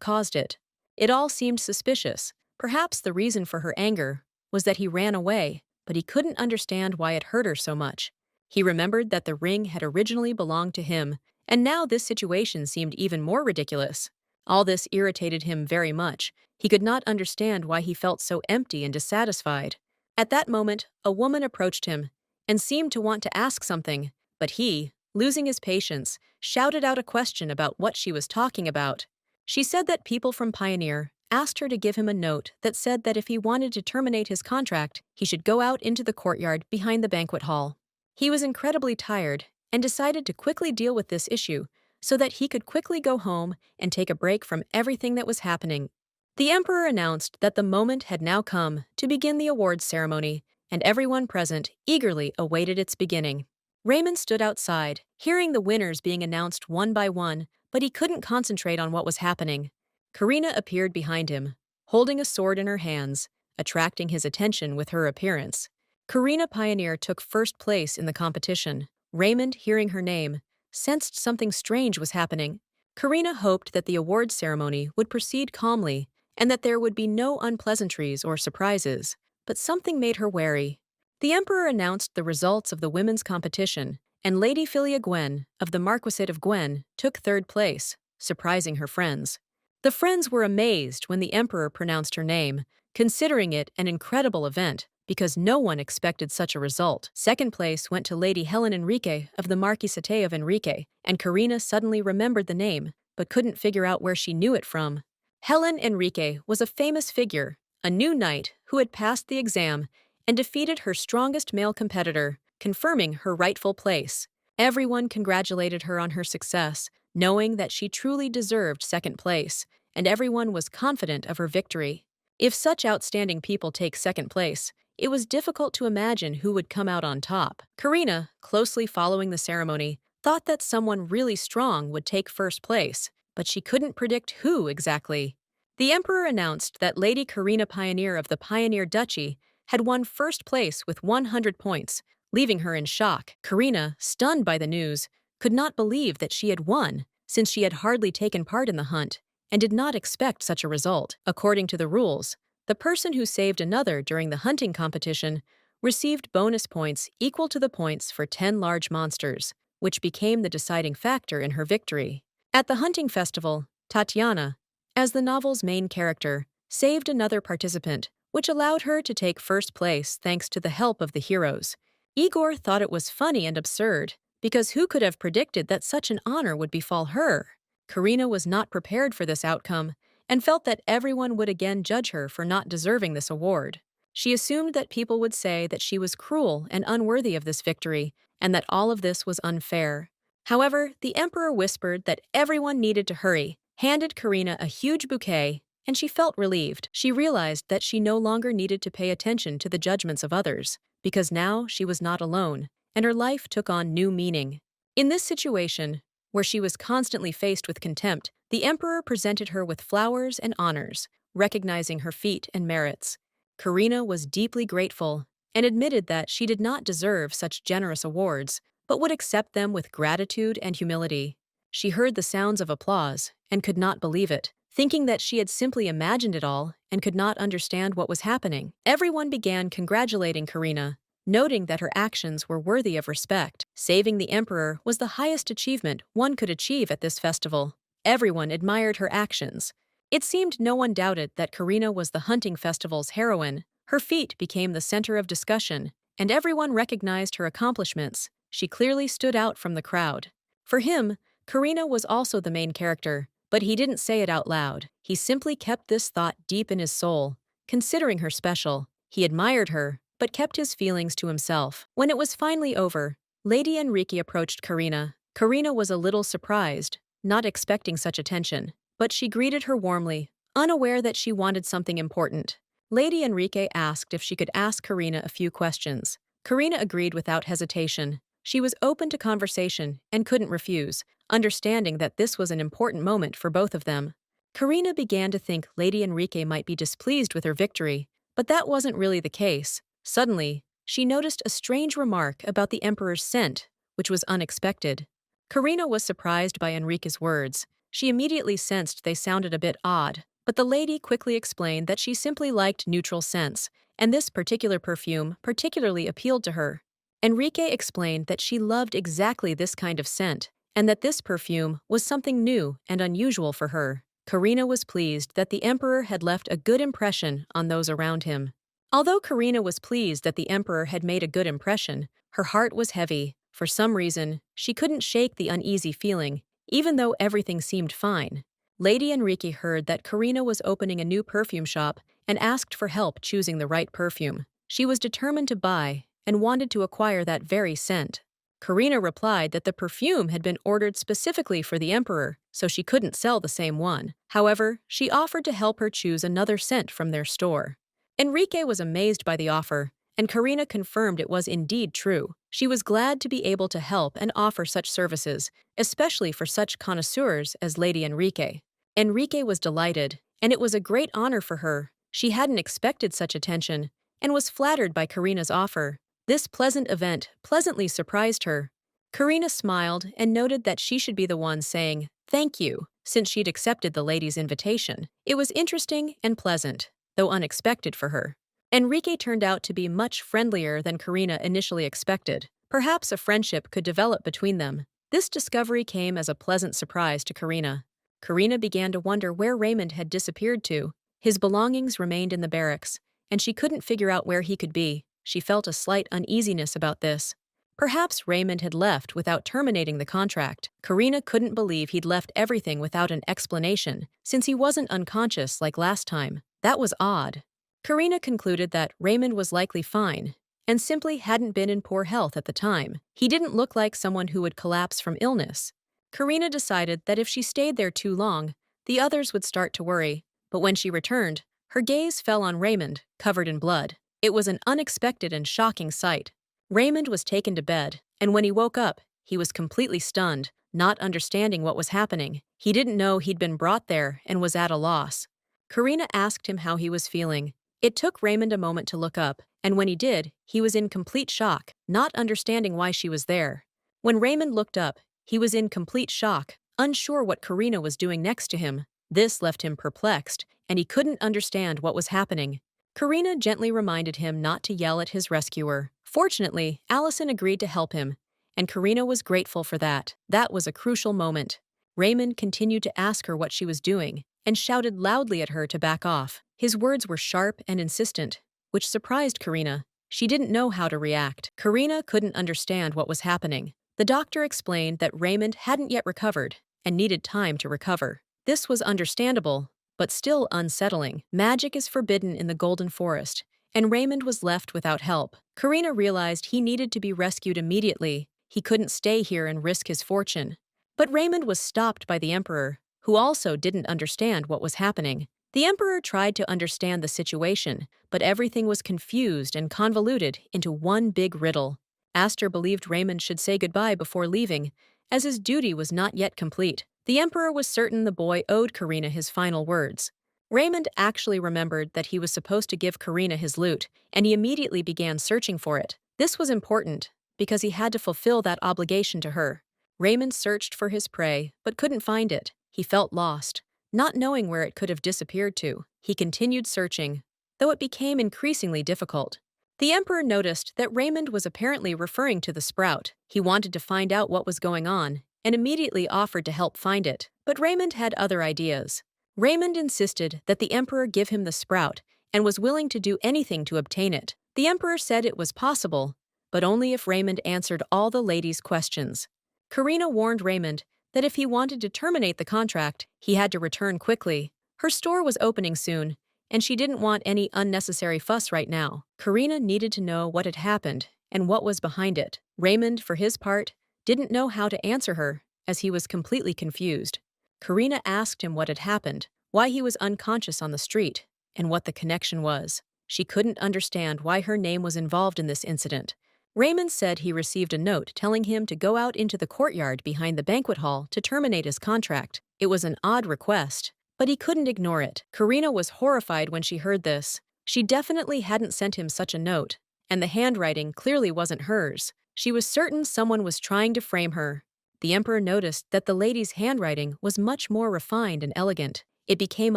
caused it. It all seemed suspicious. Perhaps the reason for her anger was that he ran away, but he couldn't understand why it hurt her so much. He remembered that the ring had originally belonged to him, and now this situation seemed even more ridiculous. All this irritated him very much. He could not understand why he felt so empty and dissatisfied. At that moment, a woman approached him and seemed to want to ask something, but he, losing his patience, shouted out a question about what she was talking about. She said that people from Pioneer asked her to give him a note that said that if he wanted to terminate his contract, he should go out into the courtyard behind the banquet hall. He was incredibly tired and decided to quickly deal with this issue so that he could quickly go home and take a break from everything that was happening. The emperor announced that the moment had now come to begin the awards ceremony, and everyone present eagerly awaited its beginning. Raymond stood outside, hearing the winners being announced one by one, but he couldn't concentrate on what was happening. Karina appeared behind him, holding a sword in her hands, attracting his attention with her appearance. Karina Pioneer took first place in the competition. Raymond, hearing her name, sensed something strange was happening. Karina hoped that the awards ceremony would proceed calmly and that there would be no unpleasantries or surprises, but something made her wary. The emperor announced the results of the women's competition, and Lady Philia Gwen of the Marquisate of Gwen took third place, surprising her friends. The friends were amazed when the emperor pronounced her name, considering it an incredible event because no one expected such a result. Second place went to Lady Helen Enrique of the Marquisate of Enrique, and Karina suddenly remembered the name, but couldn't figure out where she knew it from. Helen Enrique was a famous figure, a new knight who had passed the exam and defeated her strongest male competitor, confirming her rightful place. Everyone congratulated her on her success, knowing that she truly deserved second place, and everyone was confident of her victory. If such outstanding people take second place, it was difficult to imagine who would come out on top. Karina, closely following the ceremony, thought that someone really strong would take first place, but she couldn't predict who exactly. The emperor announced that Lady Karina Pioneer of the Pioneer Duchy had won first place with 100 points, leaving her in shock. Karina, stunned by the news, could not believe that she had won, since she had hardly taken part in the hunt, and did not expect such a result. According to the rules, the person who saved another during the hunting competition received bonus points equal to the points for 10 large monsters, which became the deciding factor in her victory. At the hunting festival, Tatiana, as the novel's main character, saved another participant, which allowed her to take first place thanks to the help of the heroes. Igor thought it was funny and absurd, because who could have predicted that such an honor would befall her? Karina was not prepared for this outcome and felt that everyone would again judge her for not deserving this award. She assumed that people would say that she was cruel and unworthy of this victory, and that all of this was unfair. However, the emperor whispered that everyone needed to hurry, handed Karina a huge bouquet, and she felt relieved. She realized that she no longer needed to pay attention to the judgments of others, because now she was not alone, and her life took on new meaning. In this situation, where she was constantly faced with contempt, the emperor presented her with flowers and honors, recognizing her feat and merits. Karina was deeply grateful and admitted that she did not deserve such generous awards, but would accept them with gratitude and humility. She heard the sounds of applause and could not believe it, thinking that she had simply imagined it all and could not understand what was happening. Everyone began congratulating Karina, noting that her actions were worthy of respect. Saving the emperor was the highest achievement one could achieve at this festival. Everyone admired her actions. It seemed no one doubted that Karina was the hunting festival's heroine. Her feat became the center of discussion, and everyone recognized her accomplishments. She clearly stood out from the crowd. For him, Karina was also the main character, but he didn't say it out loud. He simply kept this thought deep in his soul. Considering her special, he admired her, but kept his feelings to himself. When it was finally over, Lady Enrique approached Karina. Karina was a little surprised, not expecting such attention, but she greeted her warmly, unaware that she wanted something important. Lady Enrique asked if she could ask Karina a few questions. Karina agreed without hesitation. She was open to conversation and couldn't refuse, understanding that this was an important moment for both of them. Karina began to think Lady Enrique might be displeased with her victory, but that wasn't really the case. Suddenly, she noticed a strange remark about the emperor's scent, which was unexpected. Karina was surprised by Enrique's words. She immediately sensed they sounded a bit odd, but the lady quickly explained that she simply liked neutral scents, and this particular perfume particularly appealed to her. Enrique explained that she loved exactly this kind of scent, and that this perfume was something new and unusual for her. Karina was pleased that the emperor had left a good impression on those around him. Although Karina was pleased that the emperor had made a good impression, her heart was heavy. For some reason, she couldn't shake the uneasy feeling, even though everything seemed fine. Lady Enrique heard that Karina was opening a new perfume shop and asked for help choosing the right perfume. She was determined to buy and wanted to acquire that very scent. Karina replied that the perfume had been ordered specifically for the emperor, so she couldn't sell the same one. However, she offered to help her choose another scent from their store. Enrique was amazed by the offer, and Karina confirmed it was indeed true. She was glad to be able to help and offer such services, especially for such connoisseurs as Lady Enrique. Enrique was delighted, and it was a great honor for her. She hadn't expected such attention, and was flattered by Karina's offer. This pleasant event pleasantly surprised her. Karina smiled and noted that she should be the one saying, "Thank you," since she'd accepted the lady's invitation. It was interesting and pleasant, though unexpected for her. Enrique turned out to be much friendlier than Karina initially expected. Perhaps a friendship could develop between them. This discovery came as a pleasant surprise to Karina. Karina began to wonder where Raymond had disappeared to. His belongings remained in the barracks, and she couldn't figure out where he could be. She felt a slight uneasiness about this. Perhaps Raymond had left without terminating the contract. Karina couldn't believe he'd left everything without an explanation, since he wasn't unconscious like last time. That was odd. Karina concluded that Raymond was likely fine, and simply hadn't been in poor health at the time. He didn't look like someone who would collapse from illness. Karina decided that if she stayed there too long, the others would start to worry, but when she returned, her gaze fell on Raymond, covered in blood. It was an unexpected and shocking sight. Raymond was taken to bed, and when he woke up, he was completely stunned, not understanding what was happening. He didn't know he'd been brought there and was at a loss. Karina asked him how he was feeling. It took Raymond a moment to look up, and when he did, he was in complete shock, not understanding why she was there. When Raymond looked up, he was in complete shock, unsure what Karina was doing next to him. This left him perplexed, and he couldn't understand what was happening. Karina gently reminded him not to yell at his rescuer. Fortunately, Allison agreed to help him, and Karina was grateful for that. That was a crucial moment. Raymond continued to ask her what she was doing, and shouted loudly at her to back off. His words were sharp and insistent, which surprised Karina. She didn't know how to react. Karina couldn't understand what was happening. The doctor explained that Raymond hadn't yet recovered and needed time to recover. This was understandable, but still unsettling. Magic is forbidden in the Golden Forest, and Raymond was left without help. Karina realized he needed to be rescued immediately. He couldn't stay here and risk his fortune. But Raymond was stopped by the Emperor, who also didn't understand what was happening. The Emperor tried to understand the situation, but everything was confused and convoluted into one big riddle. Astor believed Raymond should say goodbye before leaving, as his duty was not yet complete. The Emperor was certain the boy owed Karina his final words. Raymond actually remembered that he was supposed to give Karina his loot, and he immediately began searching for it. This was important, because he had to fulfill that obligation to her. Raymond searched for his prey, but couldn't find it. He felt lost, not knowing where it could have disappeared to. He continued searching, though it became increasingly difficult. The Emperor noticed that Raymond was apparently referring to the sprout. He wanted to find out what was going on, and immediately offered to help find it. But Raymond had other ideas. Raymond insisted that the Emperor give him the sprout and was willing to do anything to obtain it. The Emperor said it was possible, but only if Raymond answered all the ladies' questions. Karina warned Raymond that if he wanted to terminate the contract, he had to return quickly. Her store was opening soon, and she didn't want any unnecessary fuss right now. Karina needed to know what had happened and what was behind it. Raymond, for his part, didn't know how to answer her, as he was completely confused. Karina asked him what had happened, why he was unconscious on the street, and what the connection was. She couldn't understand why her name was involved in this incident. Raymond said he received a note telling him to go out into the courtyard behind the banquet hall to terminate his contract. It was an odd request, but he couldn't ignore it. Karina was horrified when she heard this. She definitely hadn't sent him such a note, and the handwriting clearly wasn't hers. She was certain someone was trying to frame her. The Emperor noticed that the lady's handwriting was much more refined and elegant. It became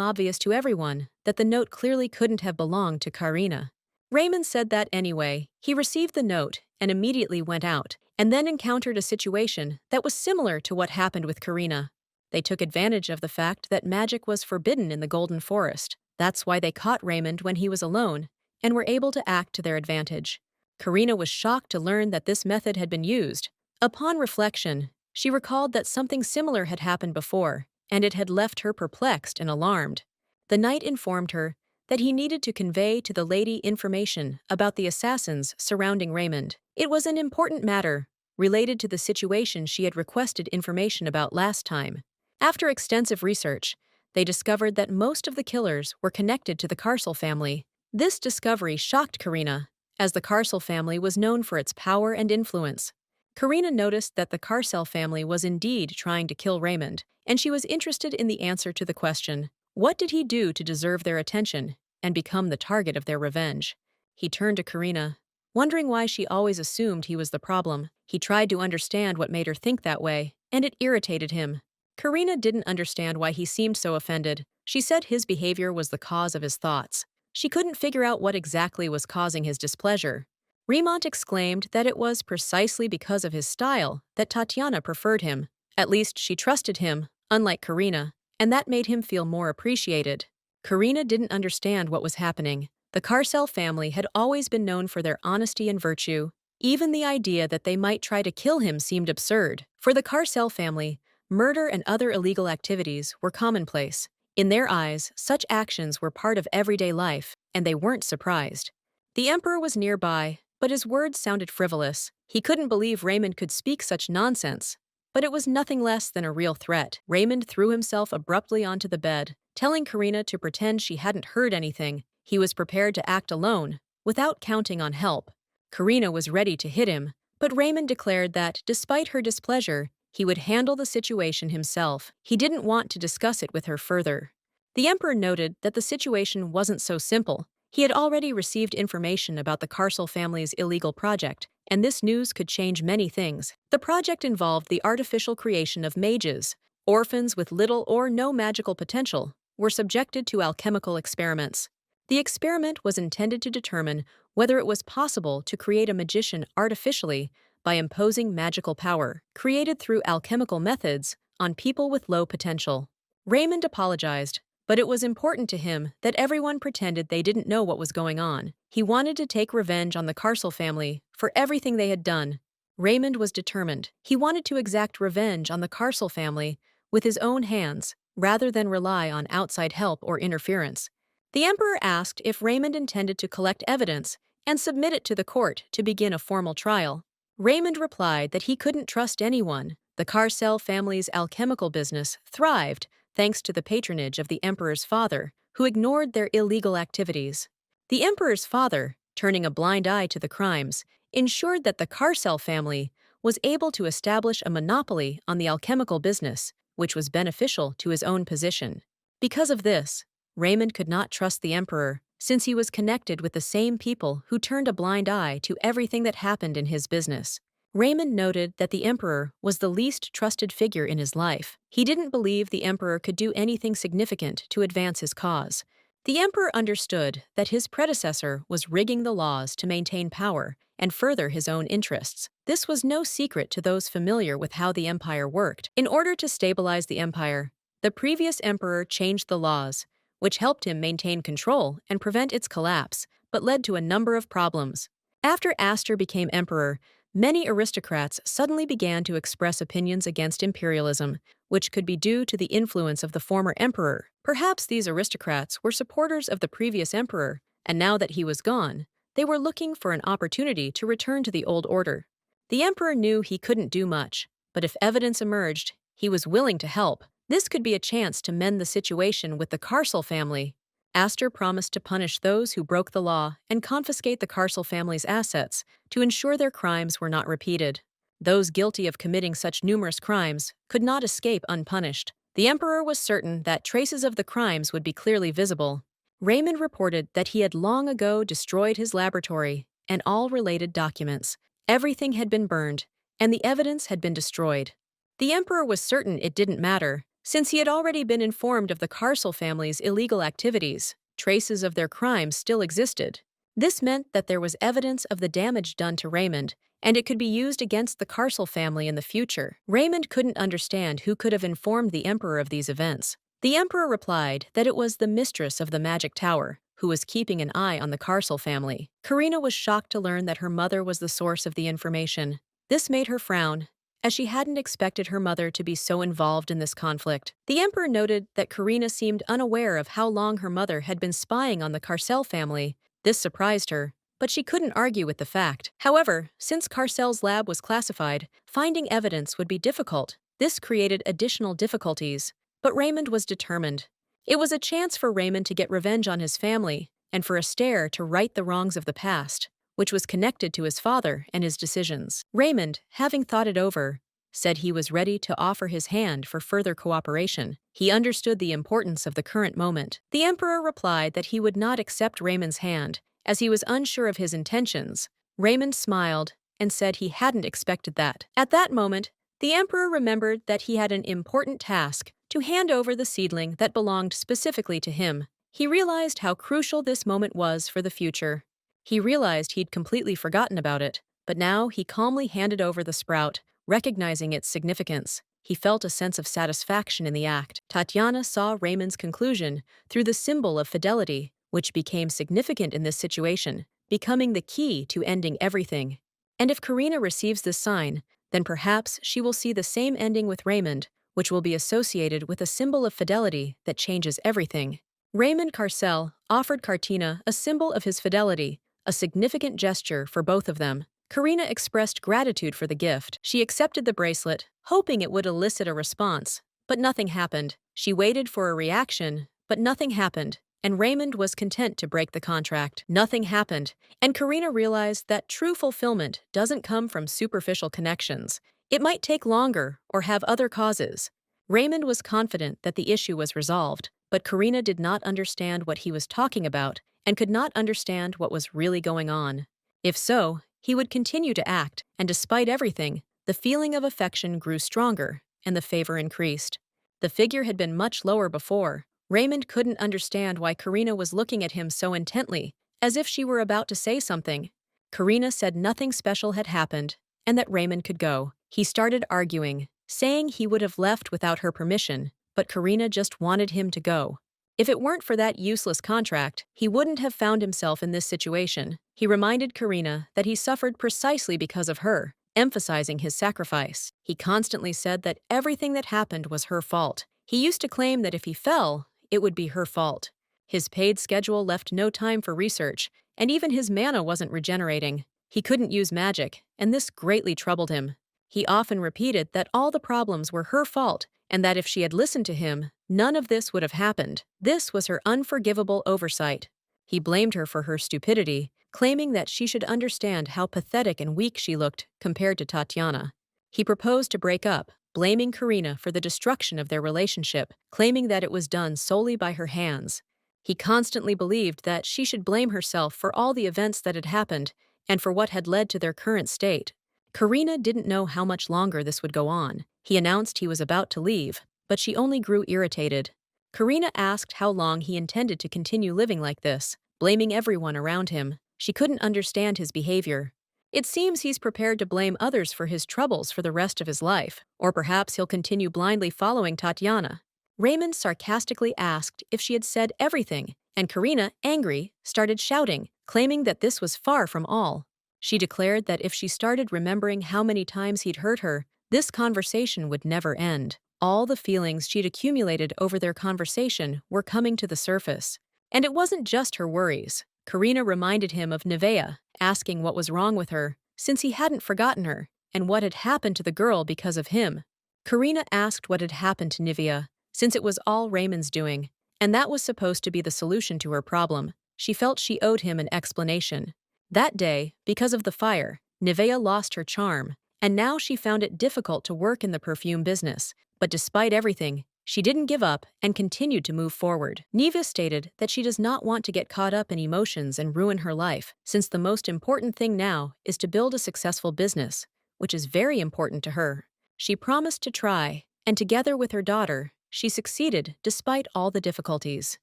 obvious to everyone that the note clearly couldn't have belonged to Karina. Raymond said that anyway. He received the note and immediately went out, and then encountered a situation that was similar to what happened with Karina. They took advantage of the fact that magic was forbidden in the Golden Forest. That's why they caught Raymond when he was alone, and were able to act to their advantage. Karina was shocked to learn that this method had been used. Upon reflection, she recalled that something similar had happened before, and it had left her perplexed and alarmed. The knight informed her that he needed to convey to the lady information about the assassins surrounding Raymond. It was an important matter, related to the situation she had requested information about last time. After extensive research, they discovered that most of the killers were connected to the Carcel family. This discovery shocked Karina, as the Carcel family was known for its power and influence. Karina noticed that the Carcel family was indeed trying to kill Raymond, and she was interested in the answer to the question, what did he do to deserve their attention and become the target of their revenge? He turned to Karina, wondering why she always assumed he was the problem. He tried to understand what made her think that way, and it irritated him. Karina didn't understand why he seemed so offended. She said his behavior was the cause of his thoughts. She couldn't figure out what exactly was causing his displeasure. Remont exclaimed that it was precisely because of his style that Tatiana preferred him. At least she trusted him, unlike Karina, and that made him feel more appreciated. Karina didn't understand what was happening. The Carcel family had always been known for their honesty and virtue. Even the idea that they might try to kill him seemed absurd. For the Carcel family, murder and other illegal activities were commonplace. In their eyes, such actions were part of everyday life, and they weren't surprised. The emperor was nearby, but his words sounded frivolous. He couldn't believe Raymond could speak such nonsense. But it was nothing less than a real threat. Raymond threw himself abruptly onto the bed, telling Karina to pretend she hadn't heard anything. He was prepared to act alone, without counting on help. Karina was ready to hit him, but Raymond declared that, despite her displeasure, he would handle the situation himself. He didn't want to discuss it with her further. The emperor noted that the situation wasn't so simple. He had already received information about the Carcel family's illegal project, and this news could change many things. The project involved the artificial creation of mages. Orphans with little or no magical potential were subjected to alchemical experiments. The experiment was intended to determine whether it was possible to create a magician artificially by imposing magical power, created through alchemical methods, on people with low potential. Raymond apologized, but it was important to him that everyone pretended they didn't know what was going on. He wanted to take revenge on the Carcel family for everything they had done. Raymond was determined. He wanted to exact revenge on the Carcel family with his own hands, rather than rely on outside help or interference. The emperor asked if Raymond intended to collect evidence and submit it to the court to begin a formal trial. Raymond replied that he couldn't trust anyone. The Carcel family's alchemical business thrived thanks to the patronage of the emperor's father, who ignored their illegal activities. The emperor's father, turning a blind eye to the crimes, ensured that the Carcel family was able to establish a monopoly on the alchemical business, which was beneficial to his own position. Because of this, Raymond could not trust the emperor, since he was connected with the same people who turned a blind eye to everything that happened in his business. Raymond noted that the emperor was the least trusted figure in his life. He didn't believe the emperor could do anything significant to advance his cause. The emperor understood that his predecessor was rigging the laws to maintain power and further his own interests. This was no secret to those familiar with how the empire worked. In order to stabilize the empire, the previous emperor changed the laws, which helped him maintain control and prevent its collapse, but led to a number of problems. After Astor became emperor, many aristocrats suddenly began to express opinions against imperialism, which could be due to the influence of the former emperor. Perhaps these aristocrats were supporters of the previous emperor, and now that he was gone, they were looking for an opportunity to return to the old order. The emperor knew he couldn't do much, but if evidence emerged, he was willing to help. This could be a chance to mend the situation with the Carcel family. Astor promised to punish those who broke the law and confiscate the Carcel family's assets to ensure their crimes were not repeated. Those guilty of committing such numerous crimes could not escape unpunished. The emperor was certain that traces of the crimes would be clearly visible. Raymond reported that he had long ago destroyed his laboratory and all related documents. Everything had been burned, and the evidence had been destroyed. The emperor was certain it didn't matter, since he had already been informed of the Carcel family's illegal activities. Traces of their crimes still existed. This meant that there was evidence of the damage done to Raymond, and it could be used against the Carcel family in the future. Raymond couldn't understand who could have informed the emperor of these events. The emperor replied that it was the mistress of the magic tower, who was keeping an eye on the Carcel family. Karina was shocked to learn that her mother was the source of the information. This made her frown, as she hadn't expected her mother to be so involved in this conflict. The emperor noted that Karina seemed unaware of how long her mother had been spying on the Carcel family. This surprised her, but she couldn't argue with the fact. However, since Carcel's lab was classified, finding evidence would be difficult. This created additional difficulties, but Raymond was determined. It was a chance for Raymond to get revenge on his family, and for Astaire to right the wrongs of the past, which was connected to his father and his decisions. Raymond, having thought it over, said he was ready to offer his hand for further cooperation. He understood the importance of the current moment. The emperor replied that he would not accept Raymond's hand, as he was unsure of his intentions. Raymond smiled and said he hadn't expected that. At that moment, the emperor remembered that he had an important task to hand over the seedling that belonged specifically to him. He realized how crucial this moment was for the future. He realized he'd completely forgotten about it, but now he calmly handed over the sprout, recognizing its significance. He felt a sense of satisfaction in the act. Tatiana saw Raymond's conclusion through the symbol of fidelity, which became significant in this situation, becoming the key to ending everything. And if Karina receives this sign, then perhaps she will see the same ending with Raymond, which will be associated with a symbol of fidelity that changes everything. Raymond Carcel offered Cartina a symbol of his fidelity, a significant gesture for both of them. Karina expressed gratitude for the gift. She accepted the bracelet, hoping it would elicit a response, but nothing happened. She waited for a reaction, but nothing happened, and Raymond was content to break the contract. Nothing happened, and Karina realized that true fulfillment doesn't come from superficial connections. It might take longer or have other causes. Raymond was confident that the issue was resolved, but Karina did not understand what he was talking about and could not understand what was really going on. If so, he would continue to act, and despite everything, the feeling of affection grew stronger, and the favor increased. The figure had been much lower before. Raymond couldn't understand why Karina was looking at him so intently, as if she were about to say something. Karina said nothing special had happened, and that Raymond could go. He started arguing, saying he would have left without her permission, but Karina just wanted him to go. If it weren't for that useless contract, he wouldn't have found himself in this situation. He reminded Karina that he suffered precisely because of her, emphasizing his sacrifice. He constantly said that everything that happened was her fault. He used to claim that if he fell, it would be her fault. His paid schedule left no time for research, and even his mana wasn't regenerating. He couldn't use magic, and this greatly troubled him. He often repeated that all the problems were her fault, and that if she had listened to him, none of this would have happened. This was her unforgivable oversight. He blamed her for her stupidity, claiming that she should understand how pathetic and weak she looked compared to Tatiana. He proposed to break up, blaming Karina for the destruction of their relationship, claiming that it was done solely by her hands. He constantly believed that she should blame herself for all the events that had happened and for what had led to their current state. Karina didn't know how much longer this would go on. He announced he was about to leave, but she only grew irritated. Karina asked how long he intended to continue living like this, blaming everyone around him. She couldn't understand his behavior. It seems he's prepared to blame others for his troubles for the rest of his life, or perhaps he'll continue blindly following Tatiana. Raymond sarcastically asked if she had said everything, and Karina, angry, started shouting, claiming that this was far from all. She declared that if she started remembering how many times he'd hurt her, this conversation would never end. All the feelings she'd accumulated over their conversation were coming to the surface. And it wasn't just her worries. Karina reminded him of Nevea, asking what was wrong with her, since he hadn't forgotten her, and what had happened to the girl because of him. Karina asked what had happened to Nevea, since it was all Raymond's doing, and that was supposed to be the solution to her problem. She felt she owed him an explanation. That day, because of the fire, Nevea lost her charm, and now she found it difficult to work in the perfume business. But despite everything, she didn't give up and continued to move forward. Neva stated that she does not want to get caught up in emotions and ruin her life, since the most important thing now is to build a successful business, which is very important to her. She promised to try, and together with her daughter, she succeeded despite all the difficulties.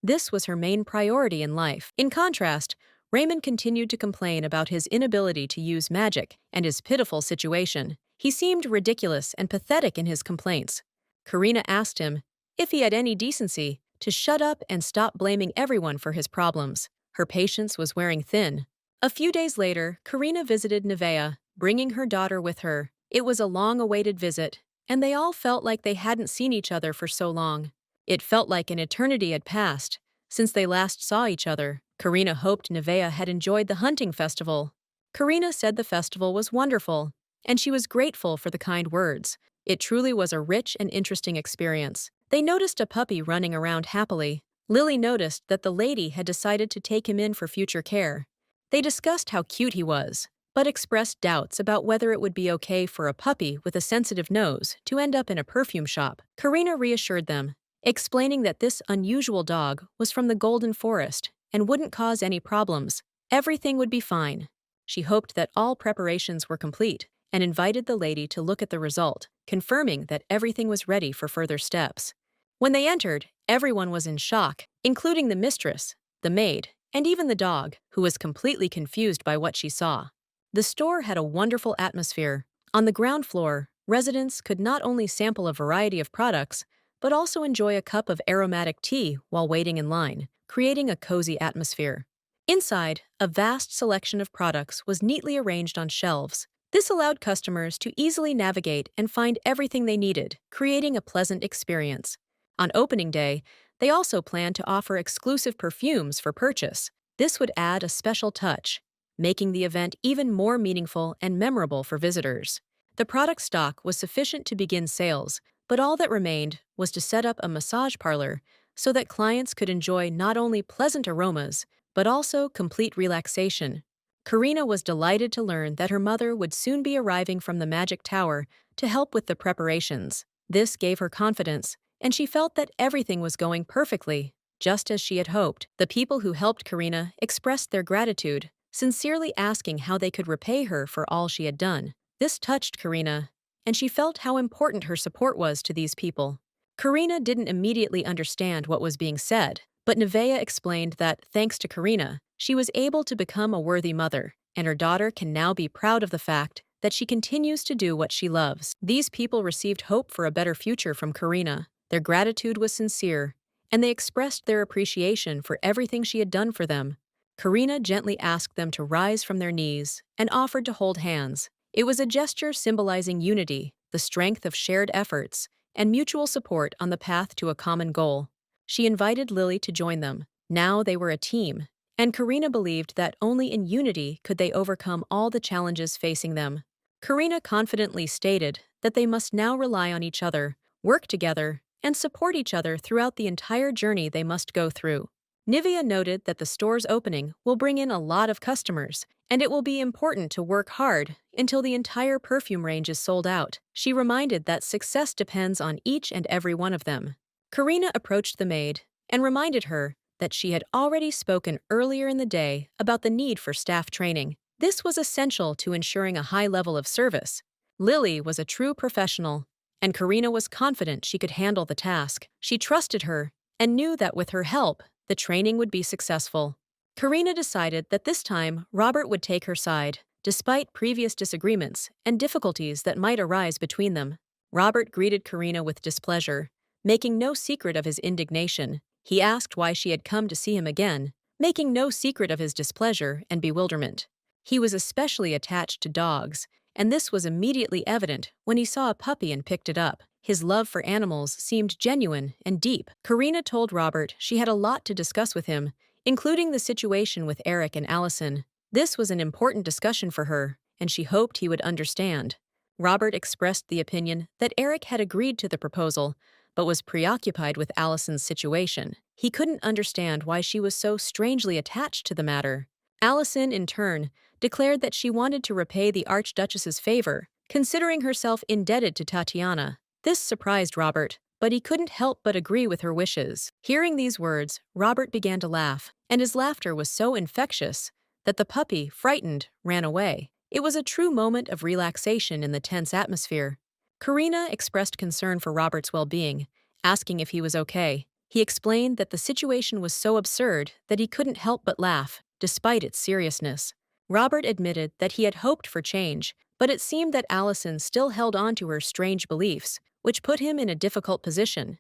This was her main priority in life. In contrast, Raymond continued to complain about his inability to use magic and his pitiful situation. He seemed ridiculous and pathetic in his complaints. Karina asked him, if he had any decency, to shut up and stop blaming everyone for his problems. Her patience was wearing thin. A few days later, Karina visited Nevea, bringing her daughter with her. It was a long-awaited visit, and they all felt like they hadn't seen each other for so long. It felt like an eternity had passed since they last saw each other. Karina hoped Nevaeh had enjoyed the hunting festival. Karina said the festival was wonderful, and she was grateful for the kind words. It truly was a rich and interesting experience. They noticed a puppy running around happily. Lily noticed that the lady had decided to take him in for future care. They discussed how cute he was, but expressed doubts about whether it would be okay for a puppy with a sensitive nose to end up in a perfume shop. Karina reassured them, explaining that this unusual dog was from the Golden Forest and wouldn't cause any problems. Everything would be fine. She hoped that all preparations were complete and invited the lady to look at the result, confirming that everything was ready for further steps. When they entered, everyone was in shock, including the mistress, the maid, and even the dog, who was completely confused by what she saw. The store had a wonderful atmosphere. On the ground floor, residents could not only sample a variety of products, but also enjoy a cup of aromatic tea while waiting in line, creating a cozy atmosphere. Inside, a vast selection of products was neatly arranged on shelves. This allowed customers to easily navigate and find everything they needed, creating a pleasant experience. On opening day, they also planned to offer exclusive perfumes for purchase. This would add a special touch, making the event even more meaningful and memorable for visitors. The product stock was sufficient to begin sales, but all that remained was to set up a massage parlor so that clients could enjoy not only pleasant aromas, but also complete relaxation. Karina was delighted to learn that her mother would soon be arriving from the Magic Tower to help with the preparations. This gave her confidence, and she felt that everything was going perfectly, just as she had hoped. The people who helped Karina expressed their gratitude, sincerely asking how they could repay her for all she had done. This touched Karina, and she felt how important her support was to these people. Karina didn't immediately understand what was being said, but Nevaeh explained that, thanks to Karina, she was able to become a worthy mother, and her daughter can now be proud of the fact that she continues to do what she loves. These people received hope for a better future from Karina. Their gratitude was sincere, and they expressed their appreciation for everything she had done for them. Karina gently asked them to rise from their knees and offered to hold hands. It was a gesture symbolizing unity, the strength of shared efforts, and mutual support on the path to a common goal. She invited Lily to join them. Now they were a team, and Karina believed that only in unity could they overcome all the challenges facing them. Karina confidently stated that they must now rely on each other, work together, and support each other throughout the entire journey they must go through. Nevaeh noted that the store's opening will bring in a lot of customers, and it will be important to work hard until the entire perfume range is sold out. She reminded that success depends on each and every one of them. Karina approached the maid and reminded her that she had already spoken earlier in the day about the need for staff training. This was essential to ensuring a high level of service. Lily was a true professional, and Karina was confident she could handle the task. She trusted her and knew that with her help, the training would be successful. Karina decided that this time Robert would take her side, despite previous disagreements and difficulties that might arise between them. Robert greeted Karina with displeasure, making no secret of his indignation. He asked why she had come to see him again, making no secret of his displeasure and bewilderment. He was especially attached to dogs, and this was immediately evident when he saw a puppy and picked it up. His love for animals seemed genuine and deep. Karina told Robert she had a lot to discuss with him, including the situation with Eric and Allison. This was an important discussion for her, and she hoped he would understand. Robert expressed the opinion that Eric had agreed to the proposal, but was preoccupied with Allison's situation. He couldn't understand why she was so strangely attached to the matter. Allison, in turn, declared that she wanted to repay the Archduchess's favor, considering herself indebted to Tatiana. This surprised Robert, but he couldn't help but agree with her wishes. Hearing these words, Robert began to laugh, and his laughter was so infectious that the puppy, frightened, ran away. It was a true moment of relaxation in the tense atmosphere. Karina expressed concern for Robert's well-being, asking if he was okay. He explained that the situation was so absurd that he couldn't help but laugh, despite its seriousness. Robert admitted that he had hoped for change, but it seemed that Allison still held on to her strange beliefs, which put him in a difficult position.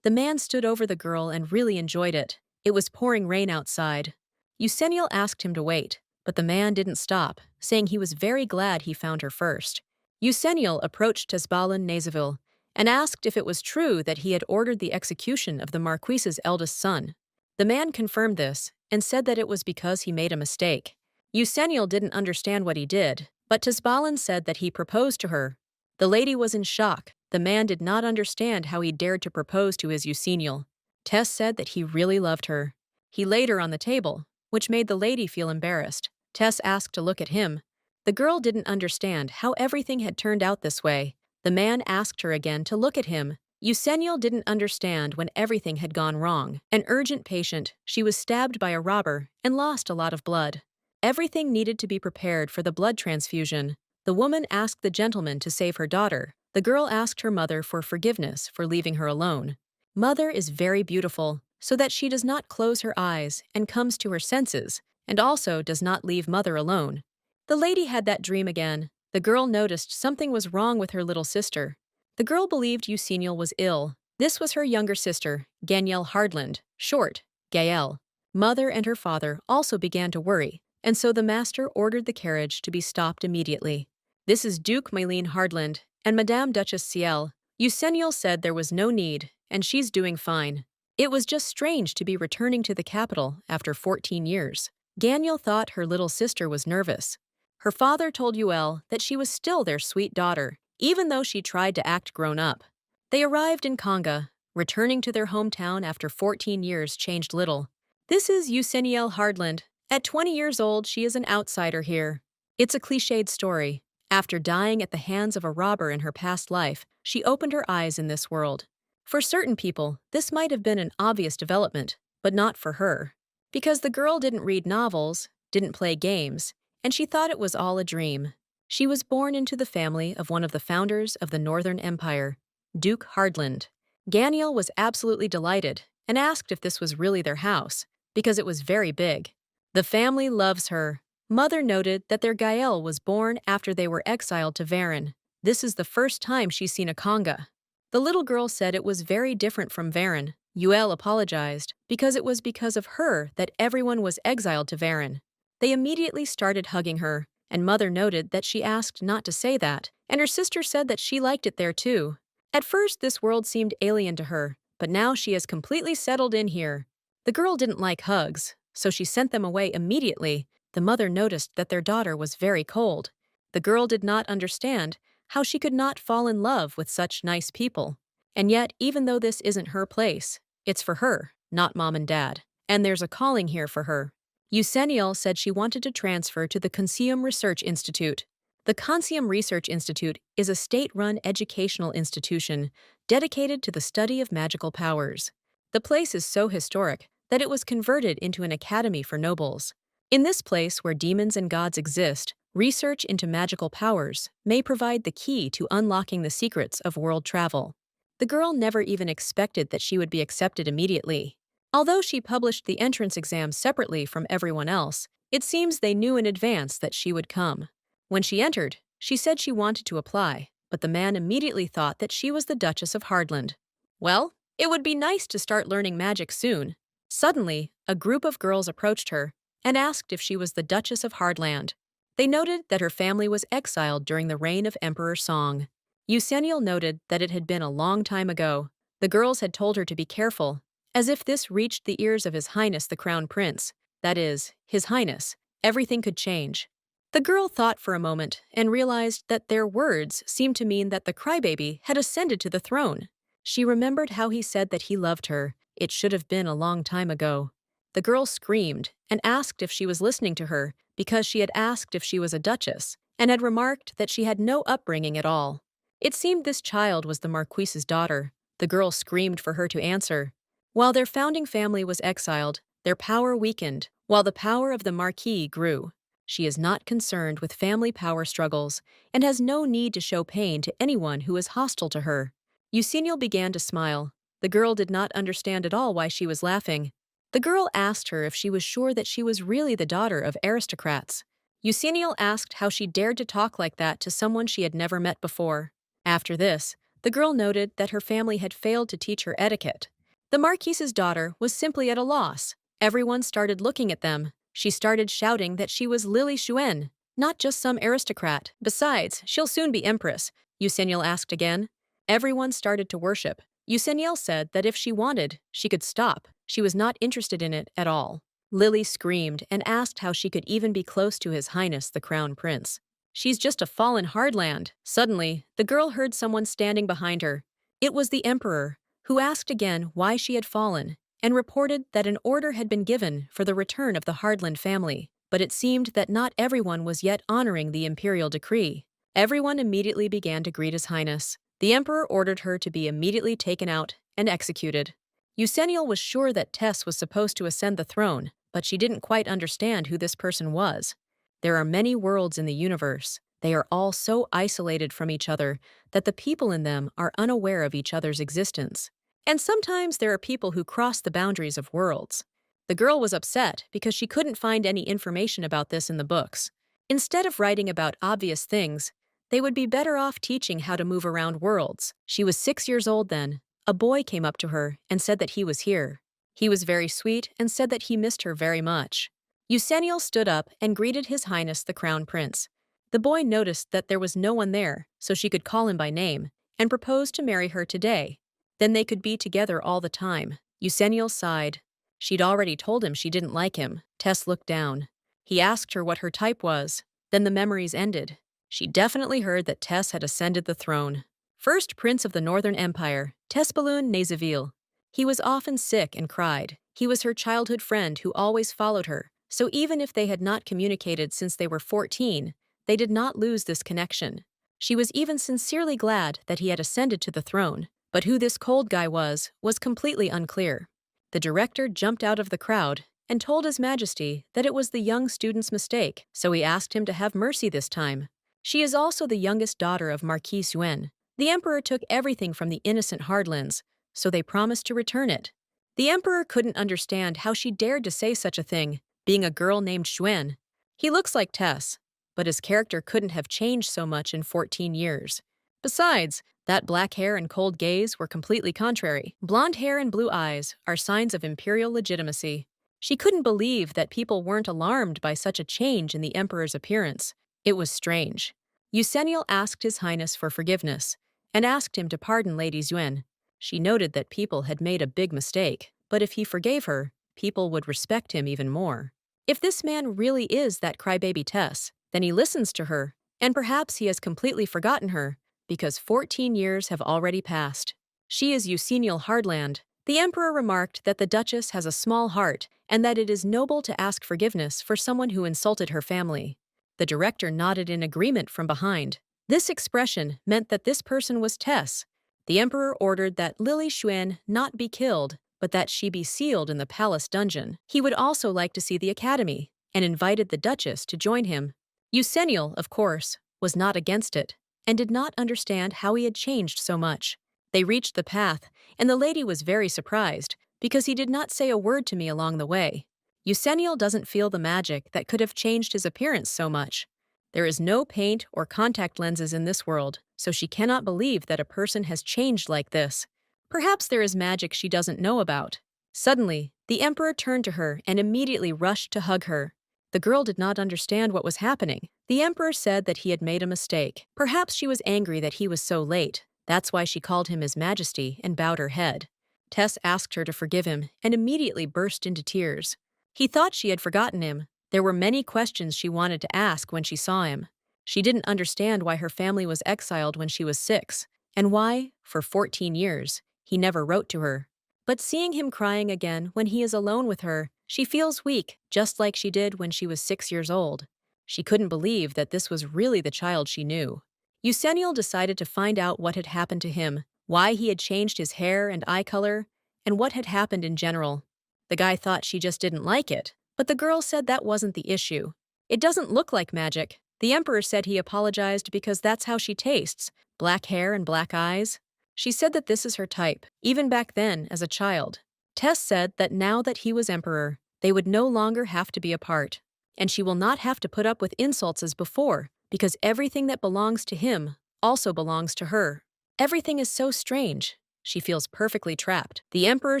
The man stood over the girl and really enjoyed it. It was pouring rain outside. Euseniel asked him to wait, but the man didn't stop, saying he was very glad he found her first. Euseniel approached Tesbalin Nazaville and asked if it was true that he had ordered the execution of the Marquise's eldest son. The man confirmed this and said that it was because he made a mistake. Euseniel didn't understand what he did, but Tesbalin said that he proposed to her. The lady was in shock. The man did not understand how he dared to propose to his Euseniel. Tess said that he really loved her. He laid her on the table, which made the lady feel embarrassed. Tess asked to look at him. The girl didn't understand how everything had turned out this way. The man asked her again to look at him. Euseniel didn't understand when everything had gone wrong. An urgent patient, she was stabbed by a robber and lost a lot of blood. Everything needed to be prepared for the blood transfusion. The woman asked the gentleman to save her daughter. The girl asked her mother for forgiveness for leaving her alone. Mother is very beautiful, so that she does not close her eyes and comes to her senses, and also does not leave mother alone. The lady had that dream again. The girl noticed something was wrong with her little sister. The girl believed Euseniel was ill. This was her younger sister, Ganyelle Hardland, short, Gael. Mother and her father also began to worry, and so the master ordered the carriage to be stopped immediately. This is Duke Mylene Hardland and Madame Duchess Ciel. Euseniel said there was no need, and she's doing fine. It was just strange to be returning to the capital after 14 years. Ganyelle thought her little sister was nervous. Her father told Yuel that she was still their sweet daughter, even though she tried to act grown up. They arrived in Conga. Returning to their hometown after 14 years changed little. This is Euseniel Hardland. At 20 years old, she is an outsider here. It's a cliched story. After dying at the hands of a robber in her past life, she opened her eyes in this world. For certain people, this might have been an obvious development, but not for her. Because the girl didn't read novels, didn't play games, and she thought it was all a dream. She was born into the family of one of the founders of the Northern Empire, Duke Hardland. Ganyelle was absolutely delighted and asked if this was really their house, because it was very big. The family loves her. Mother noted that their Gael was born after they were exiled to Varan. This is the first time she's seen a Conga. The little girl said it was very different from Varan. Yuel apologized because it was because of her that everyone was exiled to Varan. They immediately started hugging her, and Mother noted that she asked not to say that, and her sister said that she liked it there too. At first, this world seemed alien to her, but now she has completely settled in here. The girl didn't like hugs, so she sent them away immediately. The mother noticed that their daughter was very cold. The girl did not understand how she could not fall in love with such nice people. And yet, even though this isn't her place, it's for her, not mom and dad. And there's a calling here for her. Euseniel said she wanted to transfer to the Conceum Research Institute. The Conceum Research Institute is a state-run educational institution dedicated to the study of magical powers. The place is so historic that it was converted into an academy for nobles. In this place where demons and gods exist, research into magical powers may provide the key to unlocking the secrets of world travel. The girl never even expected that she would be accepted immediately. Although she published the entrance exam separately from everyone else, it seems they knew in advance that she would come. When she entered, she said she wanted to apply, but the man immediately thought that she was the Duchess of Hardland. Well, it would be nice to start learning magic soon. Suddenly, a group of girls approached her and asked if she was the Duchess of Hardland. They noted that her family was exiled during the reign of Emperor Song. Euseniel noted that it had been a long time ago. The girls had told her to be careful, as if this reached the ears of His Highness the Crown Prince, that is, His Highness, everything could change. The girl thought for a moment and realized that their words seemed to mean that the crybaby had ascended to the throne. She remembered how he said that he loved her. It should have been a long time ago. The girl screamed and asked if she was listening to her because she had asked if she was a duchess and had remarked that she had no upbringing at all. It seemed this child was the Marquise's daughter. The girl screamed for her to answer. While their founding family was exiled, their power weakened, while the power of the Marquis grew. She is not concerned with family power struggles and has no need to show pain to anyone who is hostile to her. Euseniel began to smile. The girl did not understand at all why she was laughing. The girl asked her if she was sure that she was really the daughter of aristocrats. Euseniel asked how she dared to talk like that to someone she had never met before. After this, the girl noted that her family had failed to teach her etiquette. The Marquise's daughter was simply at a loss. Everyone started looking at them. She started shouting that she was Lily Xuen, not just some aristocrat. Besides, she'll soon be empress, Yuseniel asked again. Everyone started to worship. Yuseniel said that if she wanted, she could stop. She was not interested in it at all. Lily screamed and asked how she could even be close to His Highness the Crown Prince. She's just a fallen hardland. Suddenly, the girl heard someone standing behind her. It was the Emperor, who asked again why she had fallen, and reported that an order had been given for the return of the Hardland family, but it seemed that not everyone was yet honoring the imperial decree. Everyone immediately began to greet His Highness. The Emperor ordered her to be immediately taken out and executed. Yuseniel was sure that Tess was supposed to ascend the throne, but she didn't quite understand who this person was. There are many worlds in the universe. They are all so isolated from each other that the people in them are unaware of each other's existence. And sometimes there are people who cross the boundaries of worlds. The girl was upset because she couldn't find any information about this in the books. Instead of writing about obvious things, they would be better off teaching how to move around worlds. She was 6 years old then. A boy came up to her and said that he was here. He was very sweet and said that he missed her very much. Yuseniel stood up and greeted His Highness the Crown Prince. The boy noticed that there was no one there, so she could call him by name, and proposed to marry her today. Then they could be together all the time. Yuseniel sighed. She'd already told him she didn't like him. Tess looked down. He asked her what her type was. Then the memories ended. She definitely heard that Tess had ascended the throne. First Prince of the Northern Empire, Tespaloon Nazaville. He was often sick and cried. He was her childhood friend who always followed her, so even if they had not communicated since they were 14, they did not lose this connection. She was even sincerely glad that he had ascended to the throne, but who this cold guy was completely unclear. The director jumped out of the crowd and told His Majesty that it was the young student's mistake, so he asked him to have mercy this time. She is also the youngest daughter of Marquise Xuen. The Emperor took everything from the innocent Hardlands, so they promised to return it. The Emperor couldn't understand how she dared to say such a thing, being a girl named Xuen. He looks like Tess, but his character couldn't have changed so much in 14 years. Besides, that black hair and cold gaze were completely contrary. Blonde hair and blue eyes are signs of imperial legitimacy. She couldn't believe that people weren't alarmed by such a change in the Emperor's appearance. It was strange. Yuseniel asked His Highness for forgiveness, and asked him to pardon Lady Xuen. She noted that people had made a big mistake, but if he forgave her, people would respect him even more. If this man really is that crybaby Tess, then he listens to her, and perhaps he has completely forgotten her, because 14 years have already passed. She is Yuseniel Hardland. The Emperor remarked that the Duchess has a small heart and that it is noble to ask forgiveness for someone who insulted her family. The director nodded in agreement from behind. This expression meant that this person was Tess. The Emperor ordered that Lily Xuen not be killed, but that she be sealed in the palace dungeon. He would also like to see the academy, and invited the Duchess to join him. Yuseniel, of course, was not against it, and did not understand how he had changed so much. They reached the path, and the lady was very surprised, because he did not say a word to me along the way. Yuseniel doesn't feel the magic that could have changed his appearance so much. There is no paint or contact lenses in this world, so she cannot believe that a person has changed like this. Perhaps there is magic she doesn't know about. Suddenly, the Emperor turned to her and immediately rushed to hug her. The girl did not understand what was happening. The Emperor said that he had made a mistake. Perhaps she was angry that he was so late. That's why she called him His Majesty and bowed her head. Tess asked her to forgive him and immediately burst into tears. He thought she had forgotten him. There were many questions she wanted to ask when she saw him. She didn't understand why her family was exiled when she was 6, and why, for 14 years, he never wrote to her. But seeing him crying again when he is alone with her, she feels weak, just like she did when she was 6 years old. She couldn't believe that this was really the child she knew. Yuseniel decided to find out what had happened to him, why he had changed his hair and eye color, and what had happened in general. The guy thought she just didn't like it, but the girl said that wasn't the issue. It doesn't look like magic. The Emperor said he apologized because that's how she tastes, black hair and black eyes. She said that this is her type, even back then as a child. Tess said that now that he was Emperor, they would no longer have to be apart, and she will not have to put up with insults as before, because everything that belongs to him also belongs to her. Everything is so strange. She feels perfectly trapped. The emperor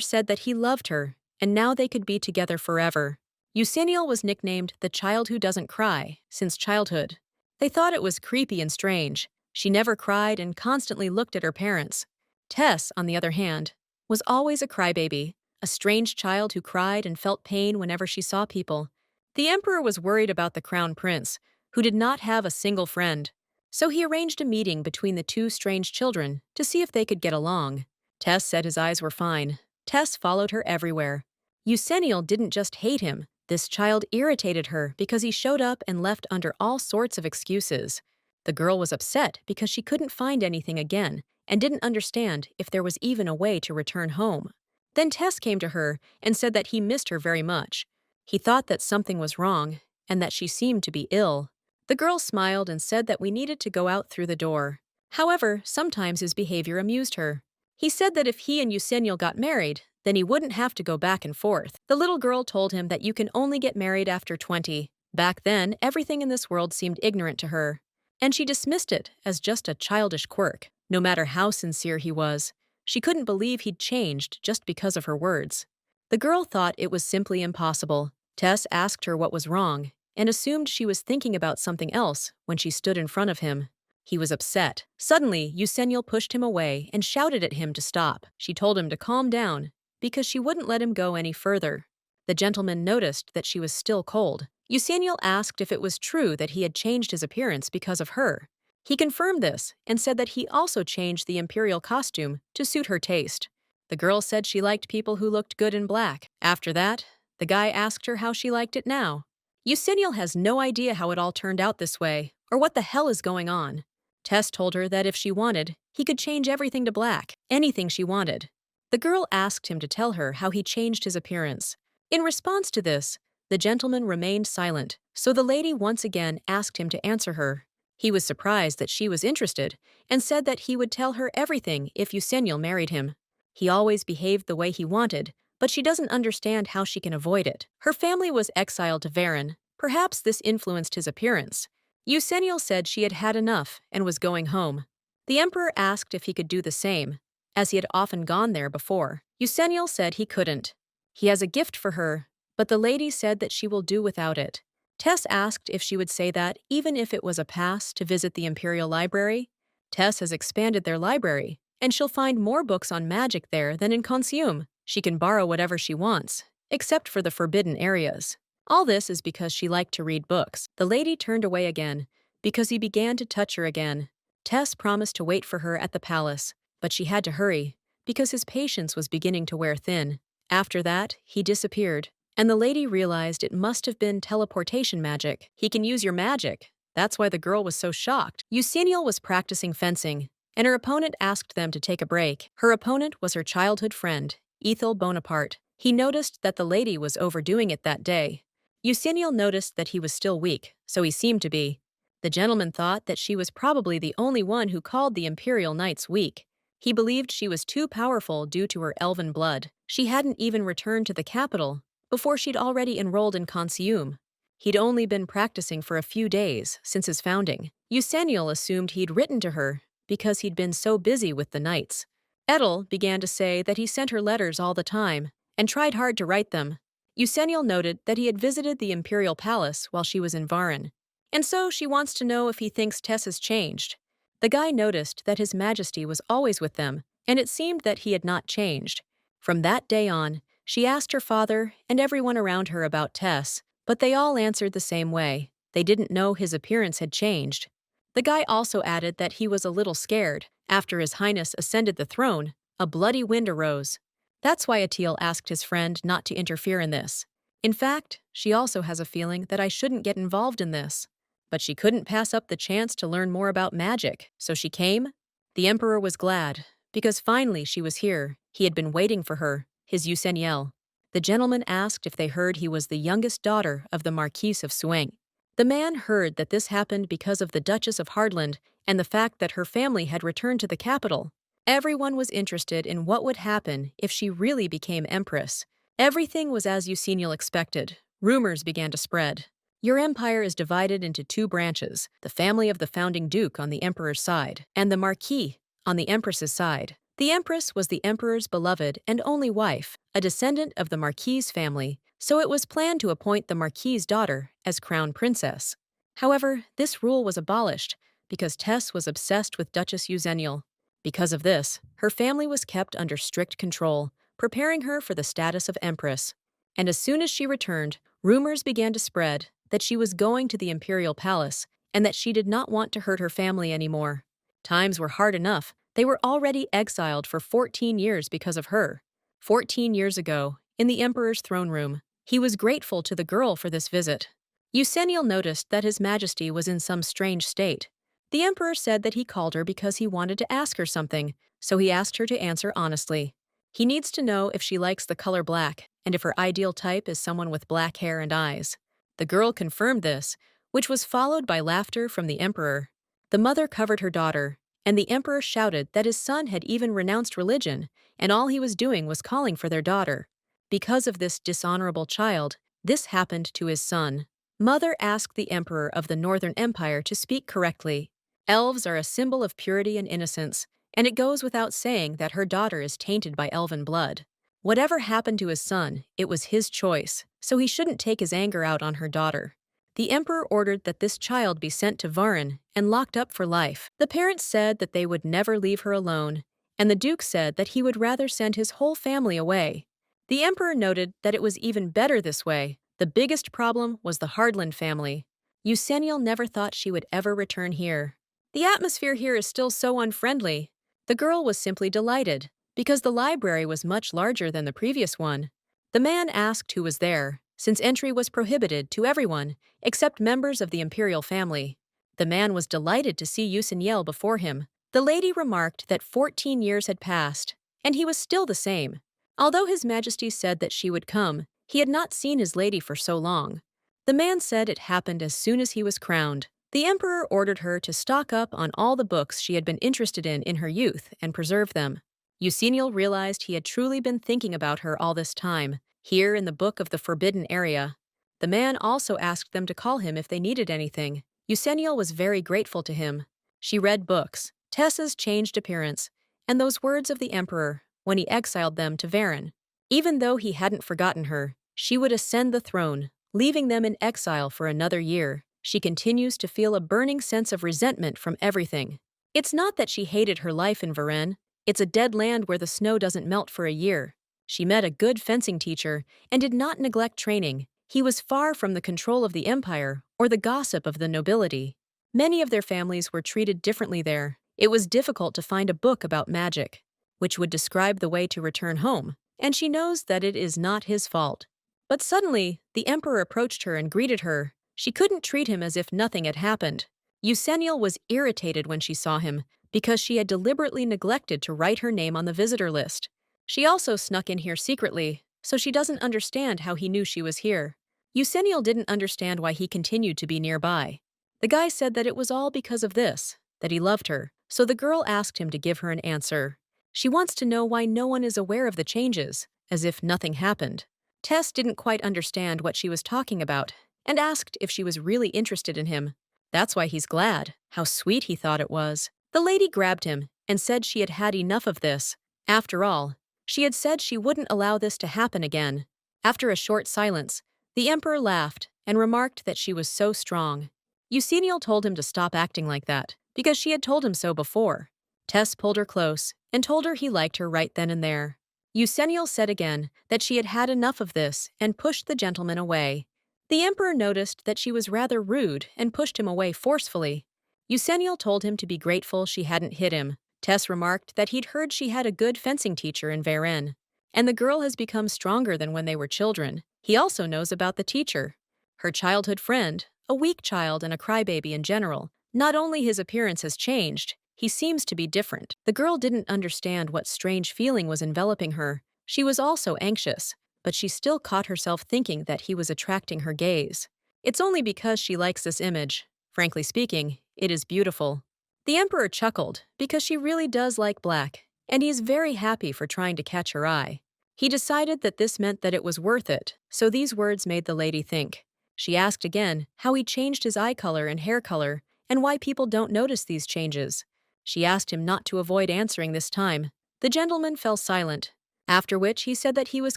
said that he loved her, and now they could be together forever. Eusennial was nicknamed the child who doesn't cry since childhood. They thought it was creepy and strange. She never cried and constantly looked at her parents. Tess, on the other hand, was always a crybaby, a strange child who cried and felt pain whenever she saw people. The emperor was worried about the crown prince, who did not have a single friend. So he arranged a meeting between the two strange children to see if they could get along. Tess said his eyes were fine. Tess followed her everywhere. Eusennial didn't just hate him. This child irritated her because he showed up and left under all sorts of excuses. The girl was upset because she couldn't find anything again and didn't understand if there was even a way to return home. Then Tess came to her and said that he missed her very much. He thought that something was wrong and that she seemed to be ill. The girl smiled and said that we needed to go out through the door. However, sometimes his behavior amused her. He said that if he and Eusennial got married, then he wouldn't have to go back and forth. The little girl told him that you can only get married after 20. Back then, everything in this world seemed ignorant to her, and she dismissed it as just a childish quirk, no matter how sincere he was. She couldn't believe he'd changed just because of her words. The girl thought it was simply impossible. Tess asked her what was wrong, and assumed she was thinking about something else when she stood in front of him. He was upset. Suddenly, Eusennial pushed him away and shouted at him to stop. She told him to calm down, because she wouldn't let him go any further. The gentleman noticed that she was still cold. Eusennial asked if it was true that he had changed his appearance because of her. He confirmed this and said that he also changed the imperial costume to suit her taste. The girl said she liked people who looked good in black. After that, the guy asked her how she liked it now. Eusennial has no idea how it all turned out this way, or what the hell is going on. Tess told her that if she wanted, he could change everything to black, anything she wanted. The girl asked him to tell her how he changed his appearance. In response to this, the gentleman remained silent, so the lady once again asked him to answer her. He was surprised that she was interested and said that he would tell her everything if Eusennial married him. He always behaved the way he wanted, but she doesn't understand how she can avoid it. Her family was exiled to Varan. Perhaps this influenced his appearance. Eusennial said she had had enough and was going home. The emperor asked if he could do the same, as he had often gone there before. Eusennial said he couldn't. He has a gift for her, but the lady said that she will do without it. Tess asked if she would say that even if it was a pass to visit the Imperial Library. Tess has expanded their library, and she'll find more books on magic there than in Consume. She can borrow whatever she wants, except for the forbidden areas. All this is because she liked to read books. The lady turned away again, because he began to touch her again. Tess promised to wait for her at the palace, but she had to hurry, because his patience was beginning to wear thin. After that, he disappeared, and the lady realized it must have been teleportation magic. He can use your magic. That's why the girl was so shocked. Eusennial was practicing fencing, and her opponent asked them to take a break. Her opponent was her childhood friend, Ethel Bonaparte. He noticed that the lady was overdoing it that day. Eusennial noticed that he was still weak, so he seemed to be. The gentleman thought that she was probably the only one who called the Imperial Knights weak. He believed she was too powerful due to her elven blood. She hadn't even returned to the capital before she'd already enrolled in Consume. He'd only been practicing for a few days since his founding. Eusennial assumed he'd written to her because he'd been so busy with the knights. Edel began to say that he sent her letters all the time and tried hard to write them. Eusennial noted that he had visited the Imperial Palace while she was in Varan, and so she wants to know if he thinks Tess has changed. The guy noticed that His Majesty was always with them, and it seemed that he had not changed. From that day on, she asked her father and everyone around her about Tess, but they all answered the same way. They didn't know his appearance had changed. The guy also added that he was a little scared. After His Highness ascended the throne, a bloody wind arose. That's why Atil asked his friend not to interfere in this. In fact, she also has a feeling that I shouldn't get involved in this. But she couldn't pass up the chance to learn more about magic, so she came. The emperor was glad, because finally she was here. He had been waiting for her, his Eusennial. The gentleman asked if they heard he was the youngest daughter of the Marquise of Sueng. The man heard that this happened because of the Duchess of Hardland and the fact that her family had returned to the capital. Everyone was interested in what would happen if she really became empress. Everything was as Eusennial expected. Rumors began to spread. Your empire is divided into two branches, the family of the founding duke on the emperor's side, and the marquis on the empress's side. The empress was the emperor's beloved and only wife, a descendant of the marquis family, so it was planned to appoint the marquis's daughter as crown princess. However, this rule was abolished because Tess was obsessed with Duchess Eugenial. Because of this, her family was kept under strict control, preparing her for the status of empress. And as soon as she returned, rumors began to spread that she was going to the imperial palace and that she did not want to hurt her family anymore. Times were hard enough. They were already exiled for 14 years because of her. 14 years ago, in the emperor's throne room, he was grateful to the girl for this visit. Eugenial noticed that His Majesty was in some strange state. The emperor said that he called her because he wanted to ask her something, so he asked her to answer honestly. He needs to know if she likes the color black and if her ideal type is someone with black hair and eyes. The girl confirmed this, which was followed by laughter from the emperor. The mother covered her daughter, and the emperor shouted that his son had even renounced religion, and all he was doing was calling for their daughter. Because of this dishonorable child, this happened to his son. Mother asked the emperor of the Northern Empire to speak correctly. Elves are a symbol of purity and innocence, and it goes without saying that her daughter is tainted by elven blood. Whatever happened to his son, it was his choice, so he shouldn't take his anger out on her daughter. The emperor ordered that this child be sent to Varin and locked up for life. The parents said that they would never leave her alone, and the duke said that he would rather send his whole family away. The emperor noted that it was even better this way. The biggest problem was the Hardland family. Eugenial never thought she would ever return here. The atmosphere here is still so unfriendly. The girl was simply delighted, because the library was much larger than the previous one. The man asked who was there, since entry was prohibited to everyone except members of the imperial family. The man was delighted to see Eugenial before him. The lady remarked that 14 years had passed, and he was still the same. Although His Majesty said that she would come, he had not seen his lady for so long. The man said it happened as soon as he was crowned. The emperor ordered her to stock up on all the books she had been interested in her youth and preserve them. Eugenial realized he had truly been thinking about her all this time, here in the Book of the Forbidden Area. The man also asked them to call him if they needed anything. Eugenial was very grateful to him. She read books, Tessa's changed appearance, and those words of the emperor when he exiled them to Varin. Even though he hadn't forgotten her, she would ascend the throne, leaving them in exile for another year. She continues to feel a burning sense of resentment from everything. It's not that she hated her life in Varennes. It's a dead land where the snow doesn't melt for a year. She met a good fencing teacher and did not neglect training. He was far from the control of the empire or the gossip of the nobility. Many of their families were treated differently there. It was difficult to find a book about magic, which would describe the way to return home, and she knows that it is not his fault. But suddenly, the emperor approached her and greeted her. She couldn't treat him as if nothing had happened. Eugenial was irritated when she saw him because she had deliberately neglected to write her name on the visitor list. She also snuck in here secretly, so she doesn't understand how he knew she was here. Eugenial didn't understand why he continued to be nearby. The guy said that it was all because of this, that he loved her, so the girl asked him to give her an answer. She wants to know why no one is aware of the changes, as if nothing happened. Tess didn't quite understand what she was talking about and asked if she was really interested in him. That's why he's glad. How sweet he thought it was. The lady grabbed him and said she had had enough of this. After all, she had said she wouldn't allow this to happen again. After a short silence, the emperor laughed and remarked that she was so strong. Eugenial told him to stop acting like that, because she had told him so before. Tess pulled her close and told her he liked her right then and there. Eugenial said again that she had had enough of this and pushed the gentleman away. The emperor noticed that she was rather rude and pushed him away forcefully. Eugenial told him to be grateful she hadn't hit him. Tess remarked that he'd heard she had a good fencing teacher in Varennes, and the girl has become stronger than when they were children. He also knows about the teacher, her childhood friend, a weak child and a crybaby in general. Not only his appearance has changed, he seems to be different. The girl didn't understand what strange feeling was enveloping her. She was also anxious, but she still caught herself thinking that he was attracting her gaze. It's only because she likes this image. Frankly speaking, it is beautiful. The emperor chuckled because she really does like black, and he's very happy for trying to catch her eye. He decided that this meant that it was worth it, so these words made the lady think. She asked again how he changed his eye color and hair color, and why people don't notice these changes. She asked him not to avoid answering this time. The gentleman fell silent, after which he said that he was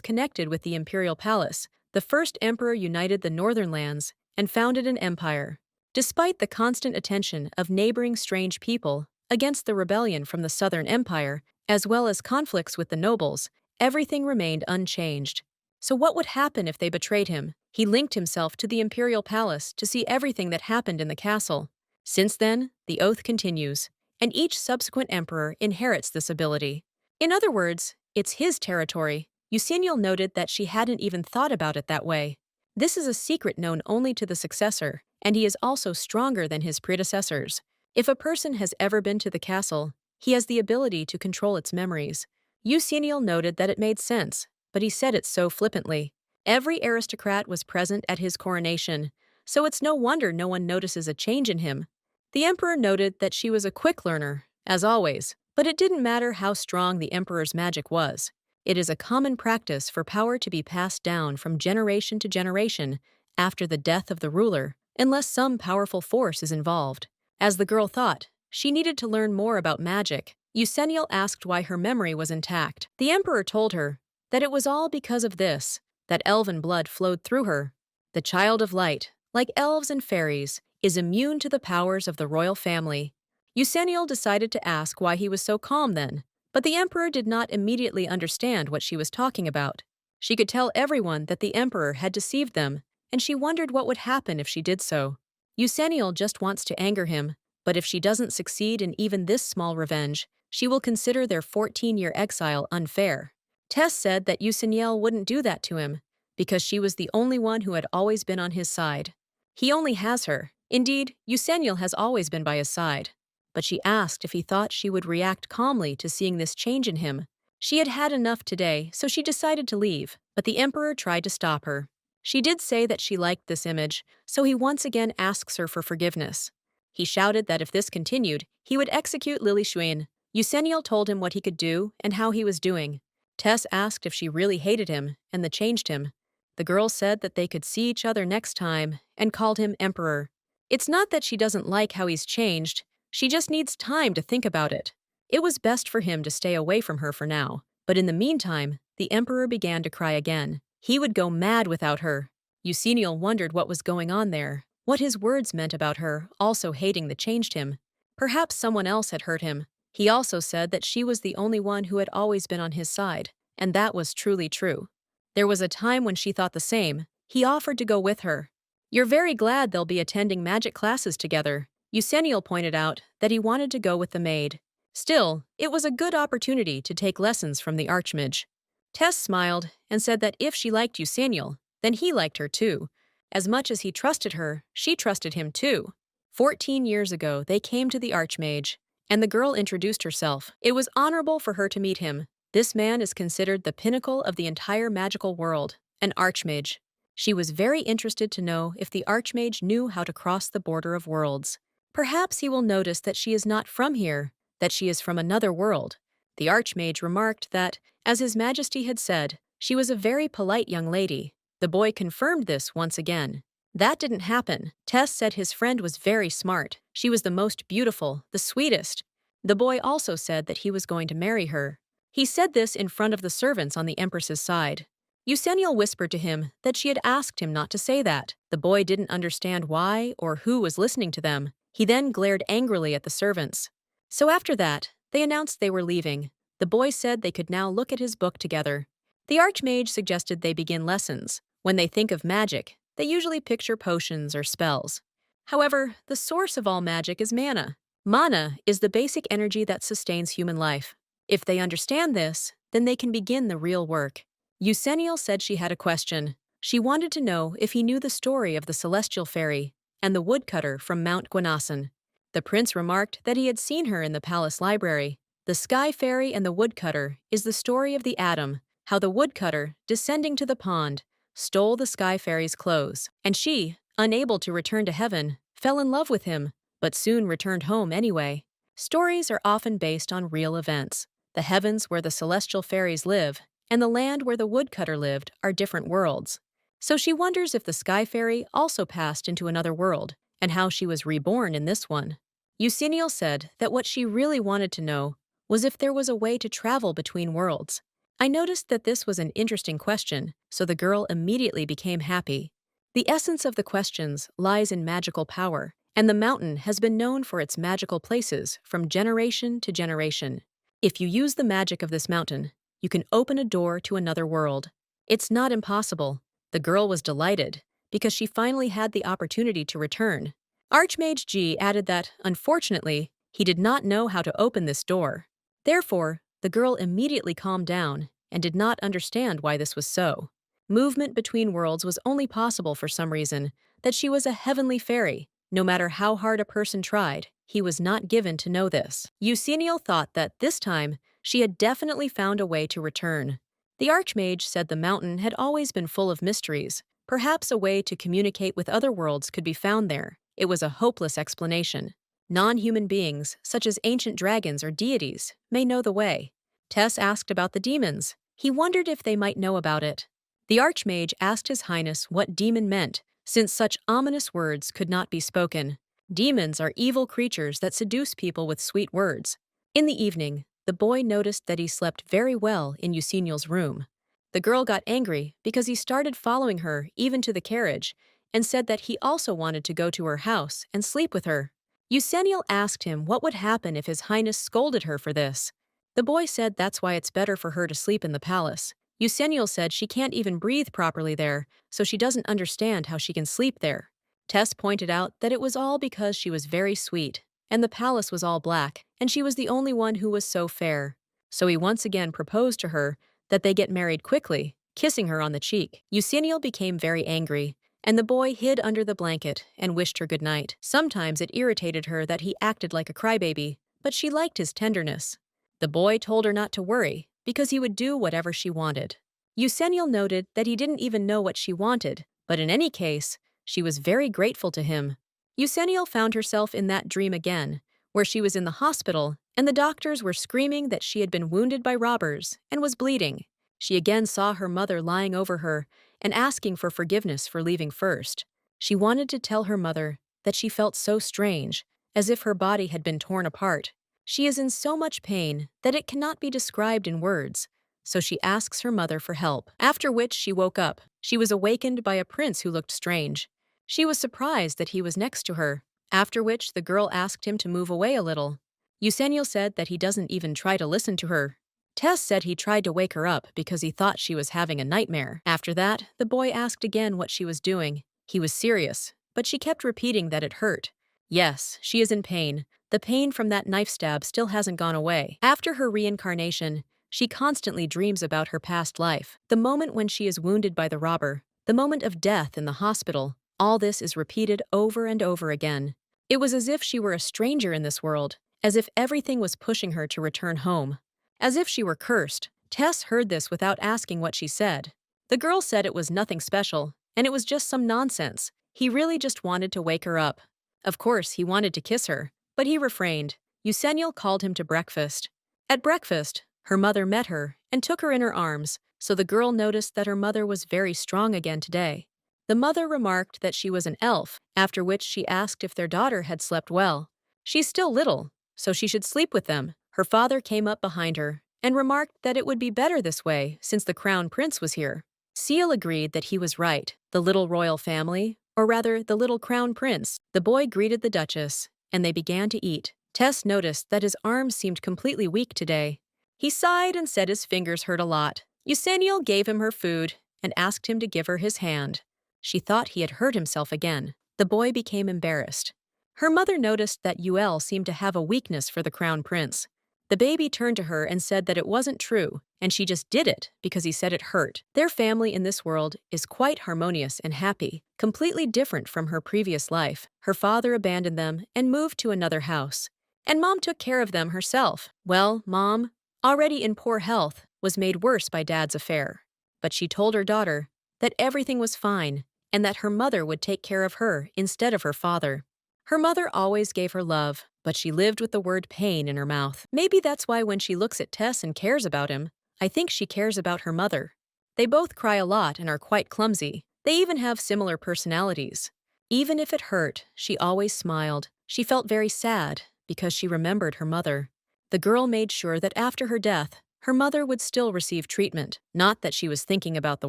connected with the Imperial Palace. The first emperor united the northern lands and founded an empire. Despite the constant attention of neighboring strange people against the rebellion from the southern empire, as well as conflicts with the nobles, everything remained unchanged. So what would happen if they betrayed him? He linked himself to the Imperial Palace to see everything that happened in the castle. Since then, the oath continues, and each subsequent emperor inherits this ability. In other words, it's his territory. Eusennial noted that she hadn't even thought about it that way. This is a secret known only to the successor, and he is also stronger than his predecessors. If a person has ever been to the castle, he has the ability to control its memories. Eusennial noted that it made sense, but he said it so flippantly. Every aristocrat was present at his coronation, so it's no wonder no one notices a change in him. The emperor noted that she was a quick learner, as always, but it didn't matter how strong the emperor's magic was. It is a common practice for power to be passed down from generation to generation after the death of the ruler, unless some powerful force is involved. As the girl thought, she needed to learn more about magic. Eusennial asked why her memory was intact. The emperor told her that it was all because of this, that elven blood flowed through her. The child of light, like elves and fairies, is immune to the powers of the royal family. Eusennial decided to ask why he was so calm then, but the emperor did not immediately understand what she was talking about. She could tell everyone that the emperor had deceived them, and she wondered what would happen if she did so. Eusennial just wants to anger him, but if she doesn't succeed in even this small revenge, she will consider their 14-year exile unfair. Tess said that Eusennial wouldn't do that to him, because she was the only one who had always been on his side. He only has her. Indeed, Eusennial has always been by his side. But she asked if he thought she would react calmly to seeing this change in him. She had had enough today, so she decided to leave, but the emperor tried to stop her. She did say that she liked this image, so he once again asks her for forgiveness. He shouted that if this continued, he would execute Lily Xuan. Eusennial told him what he could do and how he was doing. Tess asked if she really hated him, and that changed him. The girl said that they could see each other next time, and called him Emperor. It's not that she doesn't like how he's changed, she just needs time to think about it. It was best for him to stay away from her for now, but in the meantime, the Emperor began to cry again. He would go mad without her. Eusennial wondered what was going on there, what his words meant about her also hating that changed him. Perhaps someone else had hurt him. He also said that she was the only one who had always been on his side, and that was truly true. There was a time when she thought the same. He offered to go with her. You're very glad they'll be attending magic classes together. Eusennial pointed out that he wanted to go with the maid. Still, it was a good opportunity to take lessons from the Archmage. Tess smiled and said that if she liked Eusennial, then he liked her too. As much as he trusted her, she trusted him too. 14 years ago, they came to the Archmage, and the girl introduced herself. It was honorable for her to meet him. This man is considered the pinnacle of the entire magical world, an Archmage. She was very interested to know if the Archmage knew how to cross the border of worlds. Perhaps he will notice that she is not from here, that she is from another world. The Archmage remarked that, as His Majesty had said, she was a very polite young lady. The boy confirmed this once again. That didn't happen. Tess said his friend was very smart. She was the most beautiful, the sweetest. The boy also said that he was going to marry her. He said this in front of the servants on the Empress's side. Eusennial whispered to him that she had asked him not to say that. The boy didn't understand why or who was listening to them. He then glared angrily at the servants. So after that, they announced they were leaving. The boy said they could now look at his book together. The Archmage suggested they begin lessons. When they think of magic, they usually picture potions or spells. However, the source of all magic is mana. Mana is the basic energy that sustains human life. If they understand this, then they can begin the real work. Eusennial said she had a question. She wanted to know if he knew the story of the celestial fairy and the woodcutter from Mount Guanasan. The prince remarked that he had seen her in the palace library. The sky fairy and the woodcutter is the story of the atom, how the woodcutter, descending to the pond, stole the sky fairy's clothes, and she, unable to return to heaven, fell in love with him, but soon returned home anyway. Stories are often based on real events. The heavens where the celestial fairies live and the land where the woodcutter lived are different worlds. So she wonders if the sky fairy also passed into another world, and how she was reborn in this one. Eusennial said that what she really wanted to know was if there was a way to travel between worlds. I noticed that this was an interesting question, so the girl immediately became happy. The essence of the questions lies in magical power, and the mountain has been known for its magical places from generation to generation. If you use the magic of this mountain, you can open a door to another world. It's not impossible. The girl was delighted because she finally had the opportunity to return. Archmage G added that, unfortunately, he did not know how to open this door. Therefore, the girl immediately calmed down and did not understand why this was so. Movement between worlds was only possible for some reason, that she was a heavenly fairy. No matter how hard a person tried, he was not given to know this. Eucenial thought that this time, she had definitely found a way to return. The Archmage said the mountain had always been full of mysteries. Perhaps a way to communicate with other worlds could be found there. It was a hopeless explanation. Non-human beings, such as ancient dragons or deities, may know the way. Tess asked about the demons. He wondered if they might know about it. The Archmage asked His Highness what demon meant, since such ominous words could not be spoken. Demons are evil creatures that seduce people with sweet words. In the evening, the boy noticed that he slept very well in Eucenial's room. The girl got angry because he started following her even to the carriage and said that he also wanted to go to her house and sleep with her. Eucenial asked him what would happen if His Highness scolded her for this. The boy said that's why it's better for her to sleep in the palace. Eucenial said she can't even breathe properly there, so she doesn't understand how she can sleep there. Tess pointed out that it was all because she was very sweet, and the palace was all black, and she was the only one who was so fair. So he once again proposed to her that they get married quickly, kissing her on the cheek. Eucenial became very angry, and the boy hid under the blanket and wished her good night. Sometimes it irritated her that he acted like a crybaby, but she liked his tenderness. The boy told her not to worry, because he would do whatever she wanted. Eucenial noted that he didn't even know what she wanted, but in any case, she was very grateful to him. Eucenial found herself in that dream again, where she was in the hospital and the doctors were screaming that she had been wounded by robbers and was bleeding. She again saw her mother lying over her and asking for forgiveness for leaving first. She wanted to tell her mother that she felt so strange, as if her body had been torn apart. She is in so much pain that it cannot be described in words, so she asks her mother for help. After which she woke up. She was awakened by a prince who looked strange. She was surprised that he was next to her, after which the girl asked him to move away a little. Eucenial said that he doesn't even try to listen to her. Tess said he tried to wake her up because he thought she was having a nightmare. After that, the boy asked again what she was doing. He was serious, but she kept repeating that it hurt. Yes, she is in pain. The pain from that knife stab still hasn't gone away. After her reincarnation, she constantly dreams about her past life. The moment when she is wounded by the robber, the moment of death in the hospital, all this is repeated over and over again. It was as if she were a stranger in this world, as if everything was pushing her to return home. As if she were cursed. Tess heard this without asking what she said. The girl said it was nothing special, and it was just some nonsense. He really just wanted to wake her up. Of course, he wanted to kiss her, but he refrained. Eucenial called him to breakfast. At breakfast, her mother met her and took her in her arms, so the girl noticed that her mother was very strong again today. The mother remarked that she was an elf, after which she asked if their daughter had slept well. She's still little, so she should sleep with them. Her father came up behind her and remarked that it would be better this way since the crown prince was here. Seal agreed that he was right. The little royal family, or rather the little crown prince, the boy greeted the duchess, and they began to eat. Tess noticed that his arms seemed completely weak today. He sighed and said his fingers hurt a lot. Eucenial gave him her food and asked him to give her his hand. She thought he had hurt himself again. The boy became embarrassed. Her mother noticed that Yuel seemed to have a weakness for the crown prince. The baby turned to her and said that it wasn't true, and she just did it because he said it hurt. Their family in this world is quite harmonious and happy, completely different from her previous life. Her father abandoned them and moved to another house, and Mom took care of them herself. Well, Mom, already in poor health, was made worse by Dad's affair. But she told her daughter that everything was fine and that her mother would take care of her instead of her father. Her mother always gave her love, but she lived with the word pain in her mouth. Maybe that's why when she looks at Tess and cares about him, I think she cares about her mother. They both cry a lot and are quite clumsy. They even have similar personalities. Even if it hurt, she always smiled. She felt very sad because she remembered her mother. The girl made sure that after her death, her mother would still receive treatment, not that she was thinking about the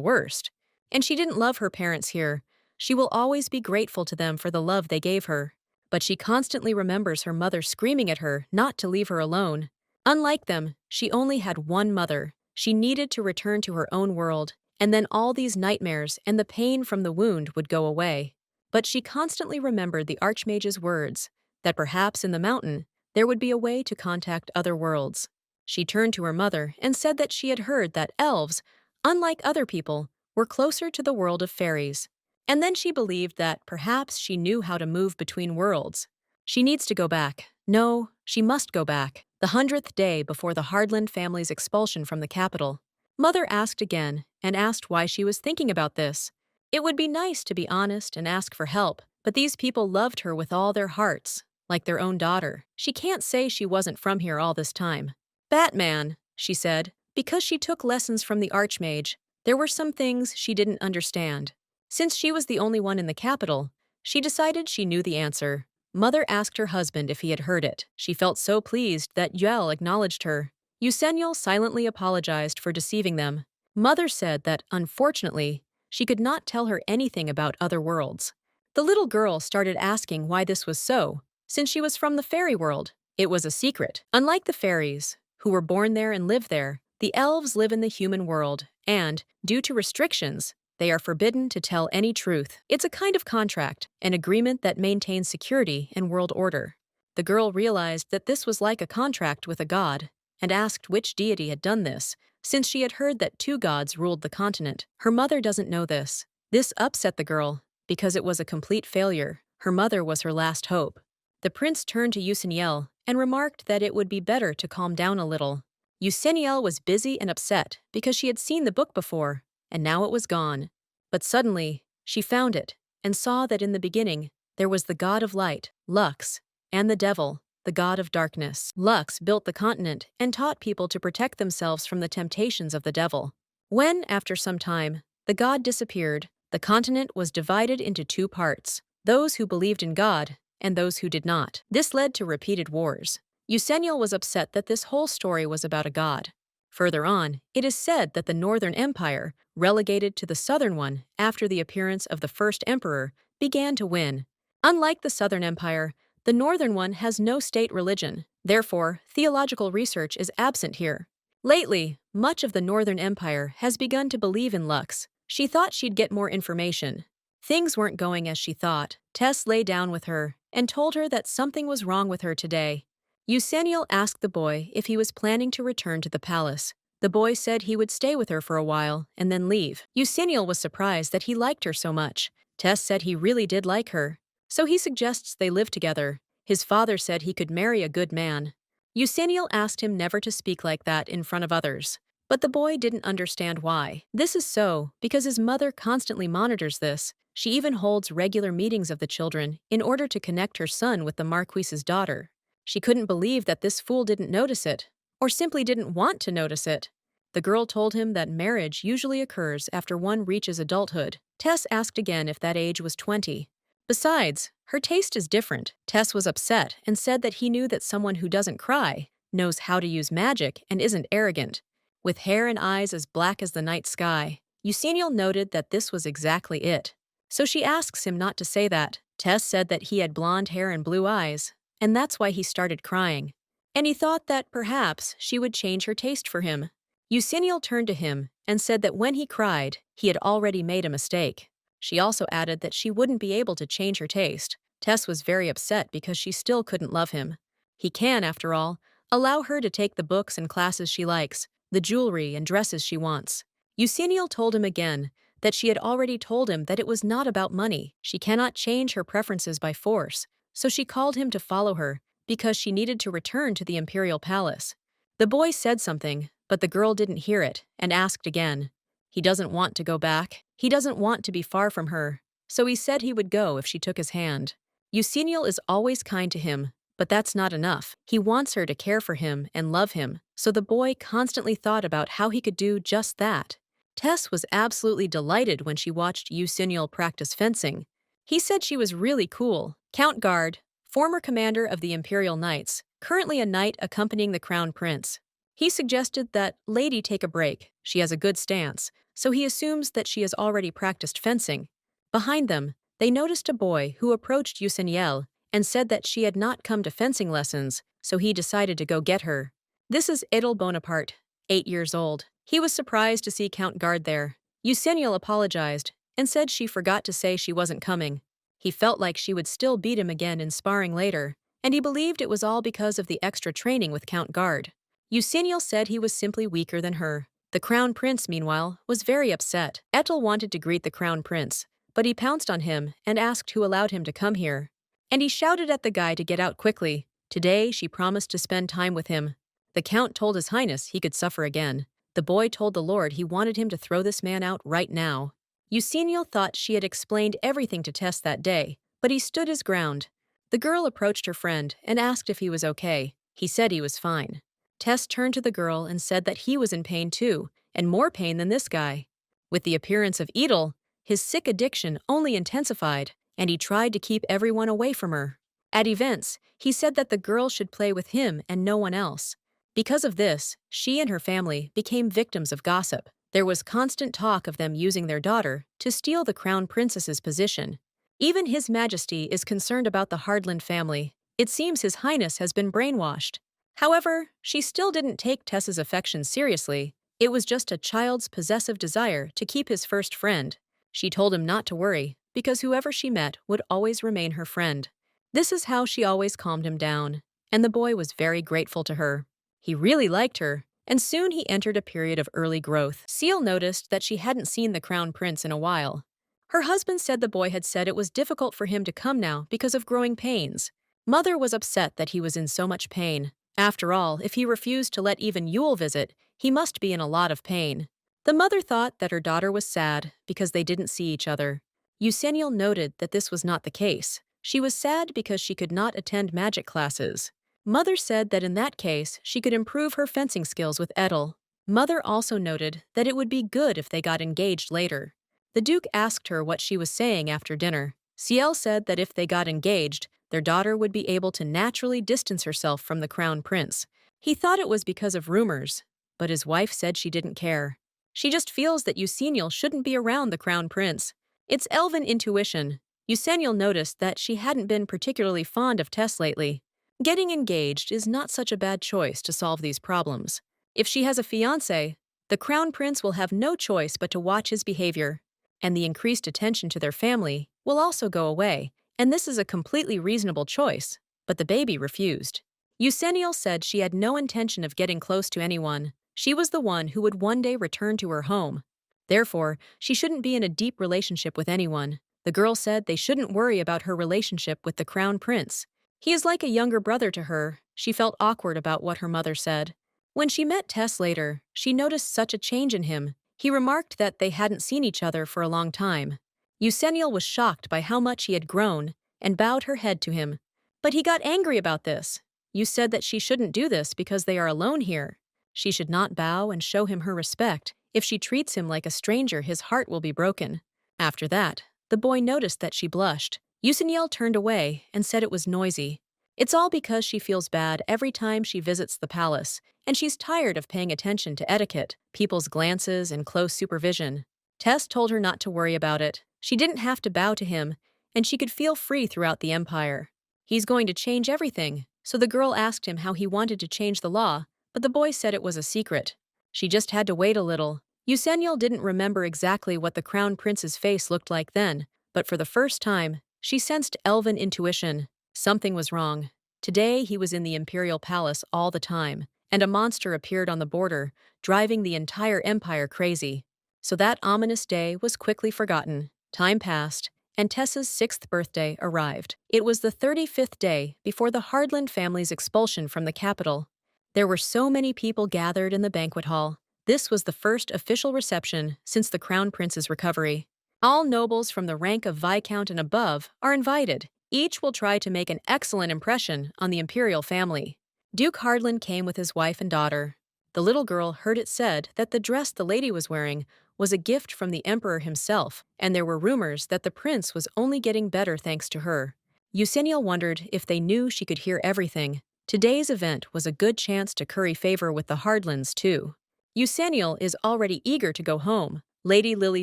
worst. And she didn't love her parents here. She will always be grateful to them for the love they gave her. But she constantly remembers her mother screaming at her not to leave her alone. Unlike them, she only had one mother. She needed to return to her own world, and then all these nightmares and the pain from the wound would go away. But she constantly remembered the Archmage's words, that perhaps in the mountain, there would be a way to contact other worlds. She turned to her mother and said that she had heard that elves, unlike other people, were closer to the world of fairies. And then she believed that perhaps she knew how to move between worlds. She needs to go back. No, she must go back. The 100th day before the Hardland family's expulsion from the capital. Mother asked again and asked why she was thinking about this. It would be nice to be honest and ask for help, but these people loved her with all their hearts, like their own daughter. She can't say she wasn't from here all this time. Batman, she said, because she took lessons from the Archmage, there were some things she didn't understand. Since she was the only one in the capital, she decided she knew the answer. Mother asked her husband if he had heard it. She felt so pleased that Yel acknowledged her. Yuseniel silently apologized for deceiving them. Mother said that, unfortunately, she could not tell her anything about other worlds. The little girl started asking why this was so. Since she was from the fairy world, it was a secret. Unlike the fairies, who were born there and live there, the elves live in the human world, and, due to restrictions, they are forbidden to tell any truth. It's a kind of contract, an agreement that maintains security and world order. The girl realized that this was like a contract with a god, and asked which deity had done this, since she had heard that 2 gods ruled the continent. Her mother doesn't know this. This upset the girl, because it was a complete failure. Her mother was her last hope. The prince turned to Yuseniel and remarked that it would be better to calm down a little. Yuseniel was busy and upset because she had seen the book before, and now it was gone. But suddenly, she found it and saw that in the beginning, there was the god of light, Lux, and the devil, the god of darkness. Lux built the continent and taught people to protect themselves from the temptations of the devil. When, after some time, the god disappeared, the continent was divided into 2 parts, those who believed in God and those who did not. This led to repeated wars. Yuseniel was upset that this whole story was about a god. Further on, it is said that the Northern Empire, relegated to the Southern one after the appearance of the first emperor, began to win. Unlike the Southern Empire, the Northern one has no state religion. Therefore, theological research is absent here. Lately, much of the Northern Empire has begun to believe in Lux. She thought she'd get more information. Things weren't going as she thought. Tess lay down with her and told her that something was wrong with her today. Yuseniel asked the boy if he was planning to return to the palace. The boy said he would stay with her for a while and then leave. Yuseniel was surprised that he liked her so much. Tess said he really did like her, so he suggests they live together. His father said he could marry a good man. Yuseniel asked him never to speak like that in front of others, but the boy didn't understand why. This is so because his mother constantly monitors this. She even holds regular meetings of the children in order to connect her son with the Marquise's daughter. She couldn't believe that this fool didn't notice it, or simply didn't want to notice it. The girl told him that marriage usually occurs after one reaches adulthood. Tess asked again if that age was 20. Besides, her taste is different. Tess was upset and said that he knew that someone who doesn't cry, knows how to use magic, and isn't arrogant. With hair and eyes as black as the night sky, Yuseniel noted that this was exactly it. So she asks him not to say that. Tess said that he had blonde hair and blue eyes, and that's why he started crying. And he thought that perhaps she would change her taste for him. Yuseniel turned to him and said that when he cried, he had already made a mistake. She also added that she wouldn't be able to change her taste. Tess was very upset because she still couldn't love him. He can, after all, allow her to take the books and classes she likes, the jewelry and dresses she wants. Yuseniel told him again that she had already told him that it was not about money. She cannot change her preferences by force, so she called him to follow her because she needed to return to the Imperial Palace. The boy said something, but the girl didn't hear it and asked again. He doesn't want to go back. He doesn't want to be far from her, so he said he would go if she took his hand. Yuseniel is always kind to him, but that's not enough. He wants her to care for him and love him, so the boy constantly thought about how he could do just that. Tess was absolutely delighted when she watched Yuseniel practice fencing. He said she was really cool. Count Guard, former commander of the Imperial Knights, currently a knight accompanying the crown prince. He suggested that Lady take a break, she has a good stance, so he assumes that she has already practiced fencing. Behind them, they noticed a boy who approached Yuseniel and said that she had not come to fencing lessons, so he decided to go get her. This is Edel Bonaparte, 8 years old. He was surprised to see Count Guard there. Yuseniel apologized and said she forgot to say she wasn't coming. He felt like she would still beat him again in sparring later, and he believed it was all because of the extra training with Count Guard. Yuseniel said he was simply weaker than her. The crown prince, meanwhile, was very upset. Etel wanted to greet the crown prince, but he pounced on him and asked who allowed him to come here. And he shouted at the guy to get out quickly. Today, she promised to spend time with him. The count told his highness he could suffer again. The boy told the lord he wanted him to throw this man out right now. Yuseniel thought she had explained everything to Tess that day, but he stood his ground. The girl approached her friend and asked if he was okay. He said he was fine. Tess turned to the girl and said that he was in pain too, and more pain than this guy. With the appearance of Edel, his sick addiction only intensified, and he tried to keep everyone away from her. At events, he said that the girl should play with him and no one else. Because of this, she and her family became victims of gossip. There was constant talk of them using their daughter to steal the crown princess's position. Even His Majesty is concerned about the Hardland family. It seems His Highness has been brainwashed. However, she still didn't take Tess's affection seriously. It was just a child's possessive desire to keep his first friend. She told him not to worry, because whoever she met would always remain her friend. This is how she always calmed him down, and the boy was very grateful to her. He really liked her, and soon he entered a period of early growth. Seal noticed that she hadn't seen the crown prince in a while. Her husband said the boy had said it was difficult for him to come now because of growing pains. Mother was upset that he was in so much pain. After all, if he refused to let even Yule visit, he must be in a lot of pain. The mother thought that her daughter was sad because they didn't see each other. Yuseniel noted that this was not the case. She was sad because she could not attend magic classes. Mother said that in that case, she could improve her fencing skills with Edel. Mother also noted that it would be good if they got engaged later. The Duke asked her what she was saying after dinner. Ciel said that if they got engaged, their daughter would be able to naturally distance herself from the crown prince. He thought it was because of rumors, but his wife said she didn't care. She just feels that Yuseniel shouldn't be around the crown prince. It's elven intuition. Yuseniel noticed that she hadn't been particularly fond of Tess lately. Getting engaged is not such a bad choice to solve these problems. If she has a fiancé, the crown prince will have no choice but to watch his behavior, and the increased attention to their family will also go away, and this is a completely reasonable choice, but the baby refused. Yuseniel said she had no intention of getting close to anyone. She was the one who would one day return to her home. Therefore, she shouldn't be in a deep relationship with anyone. The girl said they shouldn't worry about her relationship with the crown prince. He is like a younger brother to her. She felt awkward about what her mother said. When she met Tess later, she noticed such a change in him. He remarked that they hadn't seen each other for a long time. Yuseniel was shocked by how much he had grown and bowed her head to him. But he got angry about this. You said that she shouldn't do this because they are alone here. She should not bow and show him her respect. If she treats him like a stranger, his heart will be broken. After that, the boy noticed that she blushed. Yuseniel turned away and said it was noisy. It's all because she feels bad every time she visits the palace, and she's tired of paying attention to etiquette, people's glances, and close supervision. Tess told her not to worry about it. She didn't have to bow to him, and she could feel free throughout the empire. He's going to change everything, so the girl asked him how he wanted to change the law, but the boy said it was a secret. She just had to wait a little. Yuseniel didn't remember exactly what the crown prince's face looked like then, but for the first time, she sensed elven intuition. Something was wrong. Today he was in the Imperial palace all the time, and a monster appeared on the border, driving the entire empire crazy. So that ominous day was quickly forgotten. Time passed, and Tessa's 6th birthday arrived. It was the 35th day before the Hardland family's expulsion from the capital. There were so many people gathered in the banquet hall. This was the first official reception since the crown prince's recovery. All nobles from the rank of Viscount and above are invited. Each will try to make an excellent impression on the Imperial family. Duke Hardland came with his wife and daughter. The little girl heard it said that the dress the lady was wearing was a gift from the emperor himself, and there were rumors that the prince was only getting better thanks to her. Yuseniel wondered if they knew she could hear everything. Today's event was a good chance to curry favor with the Hardlands, too. Usaniel is already eager to go home. Lady Lily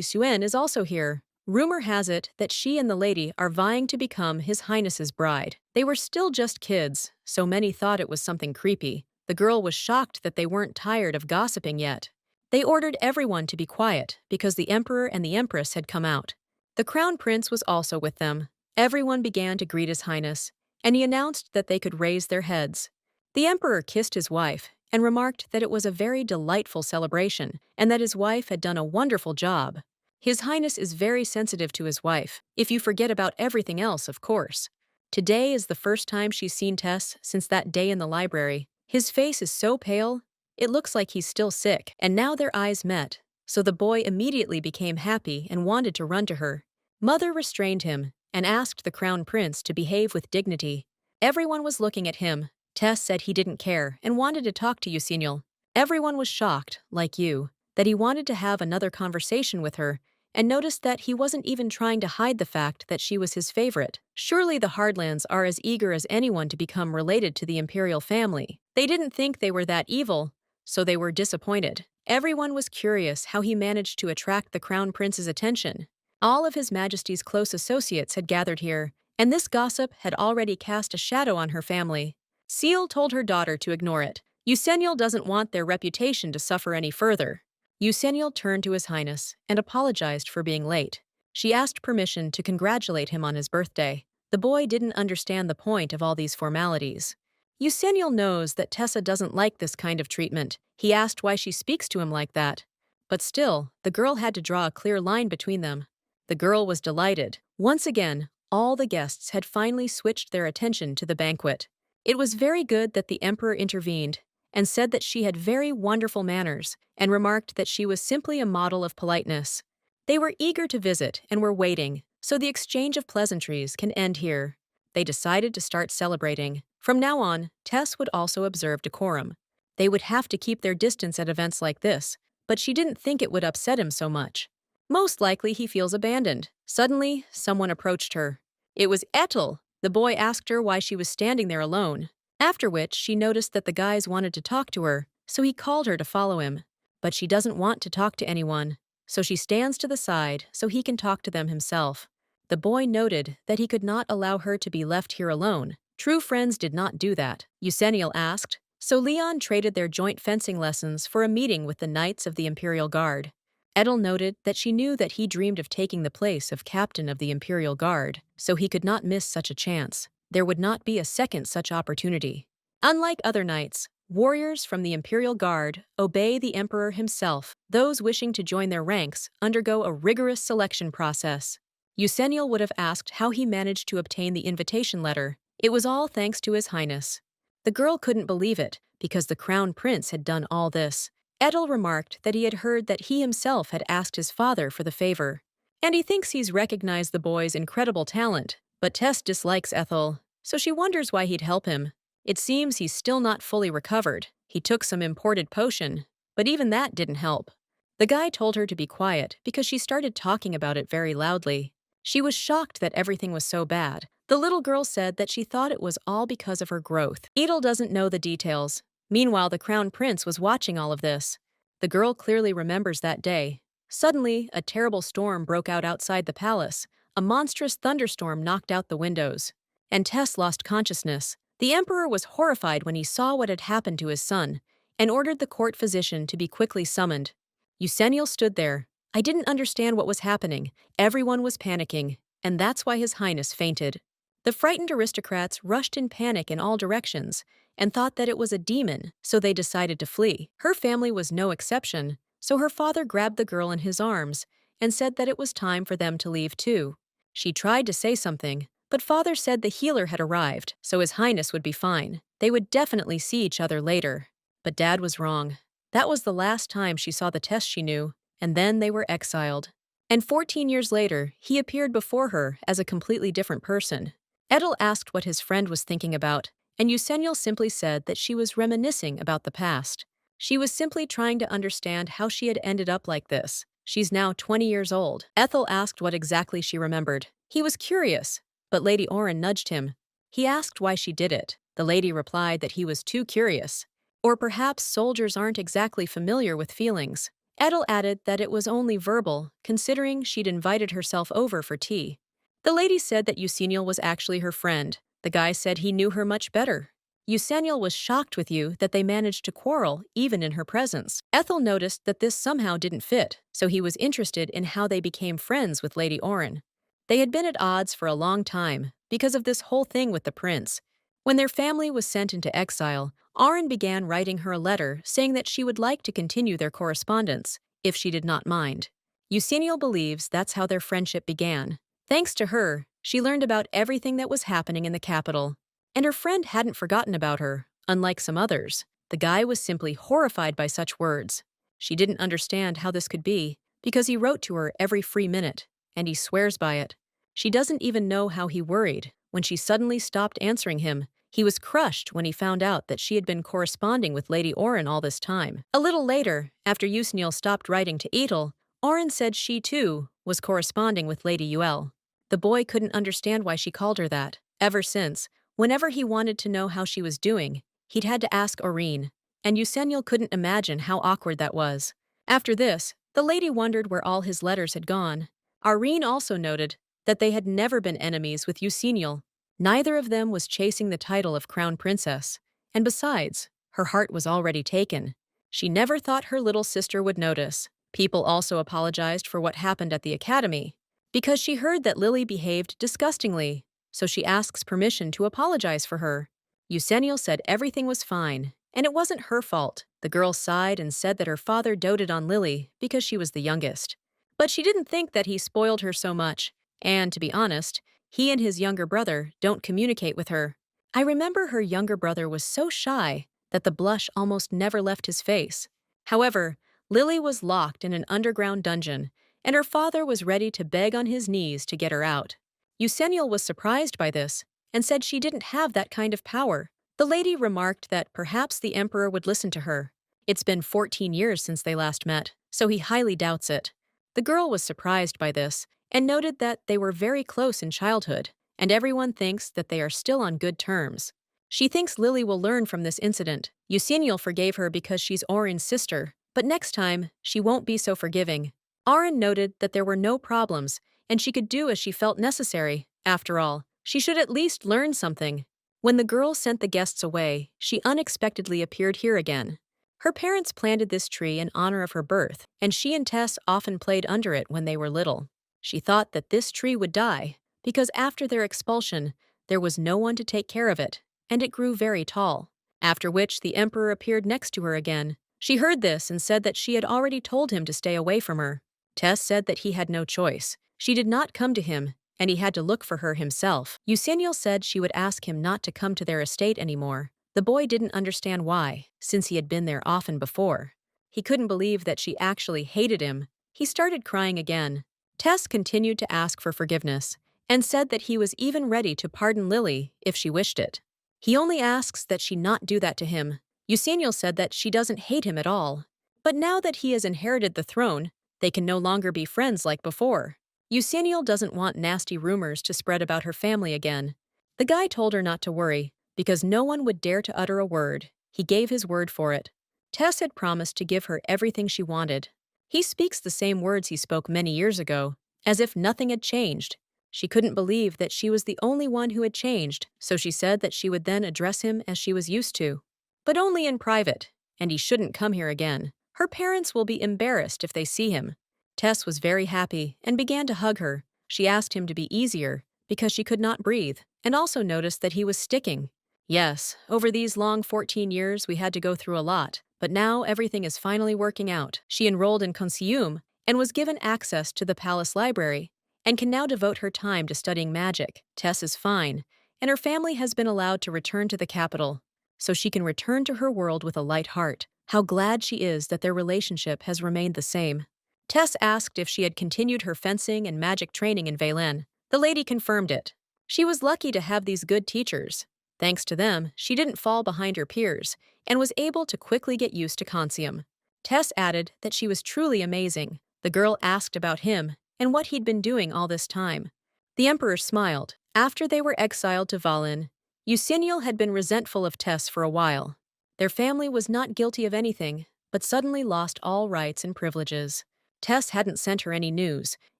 Suen is also here. Rumor has it that she and the lady are vying to become His Highness's bride. They were still just kids, so many thought it was something creepy. The girl was shocked that they weren't tired of gossiping yet. They ordered everyone to be quiet because the Emperor and the Empress had come out. The Crown Prince was also with them. Everyone began to greet His Highness, and he announced that they could raise their heads. The Emperor kissed his wife and remarked that it was a very delightful celebration and that his wife had done a wonderful job. His Highness is very sensitive to his wife, if you forget about everything else, of course. Today is the first time she's seen Tess since that day in the library. His face is so pale, it looks like he's still sick, and now their eyes met, so the boy immediately became happy and wanted to run to her. Mother restrained him and asked the Crown Prince to behave with dignity. Everyone was looking at him. Tess said he didn't care and wanted to talk to Usaniel. Everyone was shocked, like you, that he wanted to have another conversation with her, and noticed that he wasn't even trying to hide the fact that she was his favorite. Surely the Hardlands are as eager as anyone to become related to the Imperial family. They didn't think they were that evil, so they were disappointed. Everyone was curious how he managed to attract the Crown Prince's attention. All of His Majesty's close associates had gathered here, and this gossip had already cast a shadow on her family. Seal told her daughter to ignore it. Usaniel doesn't want their reputation to suffer any further. Usaniel turned to His Highness and apologized for being late. She asked permission to congratulate him on his birthday. The boy didn't understand the point of all these formalities. Usaniel knows that Tessa doesn't like this kind of treatment. He asked why she speaks to him like that. But still, the girl had to draw a clear line between them. The girl was delighted. Once again, all the guests had finally switched their attention to the banquet. It was very good that the Emperor intervened and said that she had very wonderful manners and remarked that she was simply a model of politeness. They were eager to visit and were waiting, so the exchange of pleasantries can end here. They decided to start celebrating. From now on, Tess would also observe decorum. They would have to keep their distance at events like this, but she didn't think it would upset him so much. Most likely he feels abandoned. Suddenly, someone approached her. It was Ethel. The boy asked her why she was standing there alone, after which she noticed that the guys wanted to talk to her, so he called her to follow him. But she doesn't want to talk to anyone, so she stands to the side so he can talk to them himself. The boy noted that he could not allow her to be left here alone. True friends did not do that, Usaniel asked, so Leon traded their joint fencing lessons for a meeting with the Knights of the Imperial Guard. Edel noted that she knew that he dreamed of taking the place of captain of the Imperial Guard, so he could not miss such a chance. There would not be a second such opportunity. Unlike other knights, warriors from the Imperial Guard obey the Emperor himself. Those wishing to join their ranks undergo a rigorous selection process. Usaniel would have asked how he managed to obtain the invitation letter. It was all thanks to His Highness. The girl couldn't believe it, because the Crown Prince had done all this. Edel remarked that he had heard that he himself had asked his father for the favor, and he thinks he's recognized the boy's incredible talent. But Tess dislikes Ethel, so she wonders why he'd help him. It seems he's still not fully recovered. He took some imported potion, but even that didn't help. The guy told her to be quiet because she started talking about it very loudly. She was shocked that everything was so bad. The little girl said that she thought it was all because of her growth. Edel doesn't know the details. Meanwhile, the Crown Prince was watching all of this. The girl clearly remembers that day. Suddenly, a terrible storm broke out outside the palace. A monstrous thunderstorm knocked out the windows, and Tess lost consciousness. The Emperor was horrified when he saw what had happened to his son, and ordered the court physician to be quickly summoned. Usaniel stood there. I didn't understand what was happening. Everyone was panicking, and that's why His Highness fainted. The frightened aristocrats rushed in panic in all directions and thought that it was a demon, so they decided to flee. Her family was no exception, so her father grabbed the girl in his arms and said that it was time for them to leave too. She tried to say something, but father said the healer had arrived, so His Highness would be fine. They would definitely see each other later. But Dad was wrong. That was the last time she saw the Tess she knew, and then they were exiled. And 14 years later, he appeared before her as a completely different person. Edel asked what his friend was thinking about, and Usaniel simply said that she was reminiscing about the past. She was simply trying to understand how she had ended up like this. She's now 20 years old. Ethel asked what exactly she remembered. He was curious, but Lady Oren nudged him. He asked why she did it. The lady replied that he was too curious. Or perhaps soldiers aren't exactly familiar with feelings. Edel added that it was only verbal, considering she'd invited herself over for tea. The lady said that Eusenial was actually her friend. The guy said he knew her much better. Eusenial was shocked with you that they managed to quarrel even in her presence. Ethel noticed that this somehow didn't fit, so he was interested in how they became friends with Lady Orin. They had been at odds for a long time because of this whole thing with the prince. When their family was sent into exile, Orin began writing her a letter saying that she would like to continue their correspondence, if she did not mind. Eusenial believes that's how their friendship began. Thanks to her, she learned about everything that was happening in the capital. And her friend hadn't forgotten about her, unlike some others. The guy was simply horrified by such words. She didn't understand how this could be, because he wrote to her every free minute, and he swears by it. She doesn't even know how he worried when she suddenly stopped answering him. He was crushed when he found out that she had been corresponding with Lady Orin all this time. A little later, after Eusenial stopped writing to Edel, Orin said she, too, was corresponding with Lady Uel. The boy couldn't understand why she called her that. Ever since, whenever he wanted to know how she was doing, he'd had to ask Orin, and Eusenial couldn't imagine how awkward that was. After this, the lady wondered where all his letters had gone. Orin also noted that they had never been enemies with Eusenial. Neither of them was chasing the title of crown princess, and besides, her heart was already taken. She never thought her little sister would notice. People also apologized for what happened at the academy, because she heard that Lily behaved disgustingly, so she asks permission to apologize for her. Eusenial said everything was fine, and it wasn't her fault. The girl sighed and said that her father doted on Lily because she was the youngest. But she didn't think that he spoiled her so much, and to be honest, he and his younger brother don't communicate with her. I remember her younger brother was so shy that the blush almost never left his face. However, Lily was locked in an underground dungeon, and her father was ready to beg on his knees to get her out. Eusenial was surprised by this and said she didn't have that kind of power. The lady remarked that perhaps the emperor would listen to her. It's been 14 years since they last met, so he highly doubts it. The girl was surprised by this and noted that they were very close in childhood, and everyone thinks that they are still on good terms. She thinks Lily will learn from this incident. Eusenial forgave her because she's Orin's sister, but next time, she won't be so forgiving. Orin noted that there were no problems, and she could do as she felt necessary. After all, she should at least learn something. When the girl sent the guests away, she unexpectedly appeared here again. Her parents planted this tree in honor of her birth, and she and Tess often played under it when they were little. She thought that this tree would die, because after their expulsion, there was no one to take care of it, and it grew very tall. After which the emperor appeared next to her again. She heard this and said that she had already told him to stay away from her. Tess said that he had no choice. She did not come to him, and he had to look for her himself. Eusenial said she would ask him not to come to their estate anymore. The boy didn't understand why, since he had been there often before. He couldn't believe that she actually hated him. He started crying again. Tess continued to ask for forgiveness, and said that he was even ready to pardon Lily if she wished it. He only asks that she not do that to him. Eusenial said that she doesn't hate him at all. But now that he has inherited the throne, they can no longer be friends like before. Eusenial doesn't want nasty rumors to spread about her family again. The guy told her not to worry, because no one would dare to utter a word. He gave his word for it. Tess had promised to give her everything she wanted. He speaks the same words he spoke many years ago, as if nothing had changed. She couldn't believe that she was the only one who had changed, so she said that she would then address him as she was used to. But only in private, and he shouldn't come here again. Her parents will be embarrassed if they see him. Tess was very happy and began to hug her. She asked him to be easier, because she could not breathe, and also noticed that he was sticking. Yes, over these long 14 years we had to go through a lot, but now everything is finally working out. She enrolled in Conceum and was given access to the palace library, and can now devote her time to studying magic. Tess is fine, and her family has been allowed to return to the capital, so she can return to her world with a light heart. How glad she is that their relationship has remained the same. Tess asked if she had continued her fencing and magic training in Valen. The lady confirmed it. She was lucky to have these good teachers. Thanks to them, she didn't fall behind her peers and was able to quickly get used to Conceum. Tess added that she was truly amazing. The girl asked about him and what he'd been doing all this time. The emperor smiled. After they were exiled to Valen, Eusennial had been resentful of Tess for a while. Their family was not guilty of anything, but suddenly lost all rights and privileges. Tess hadn't sent her any news,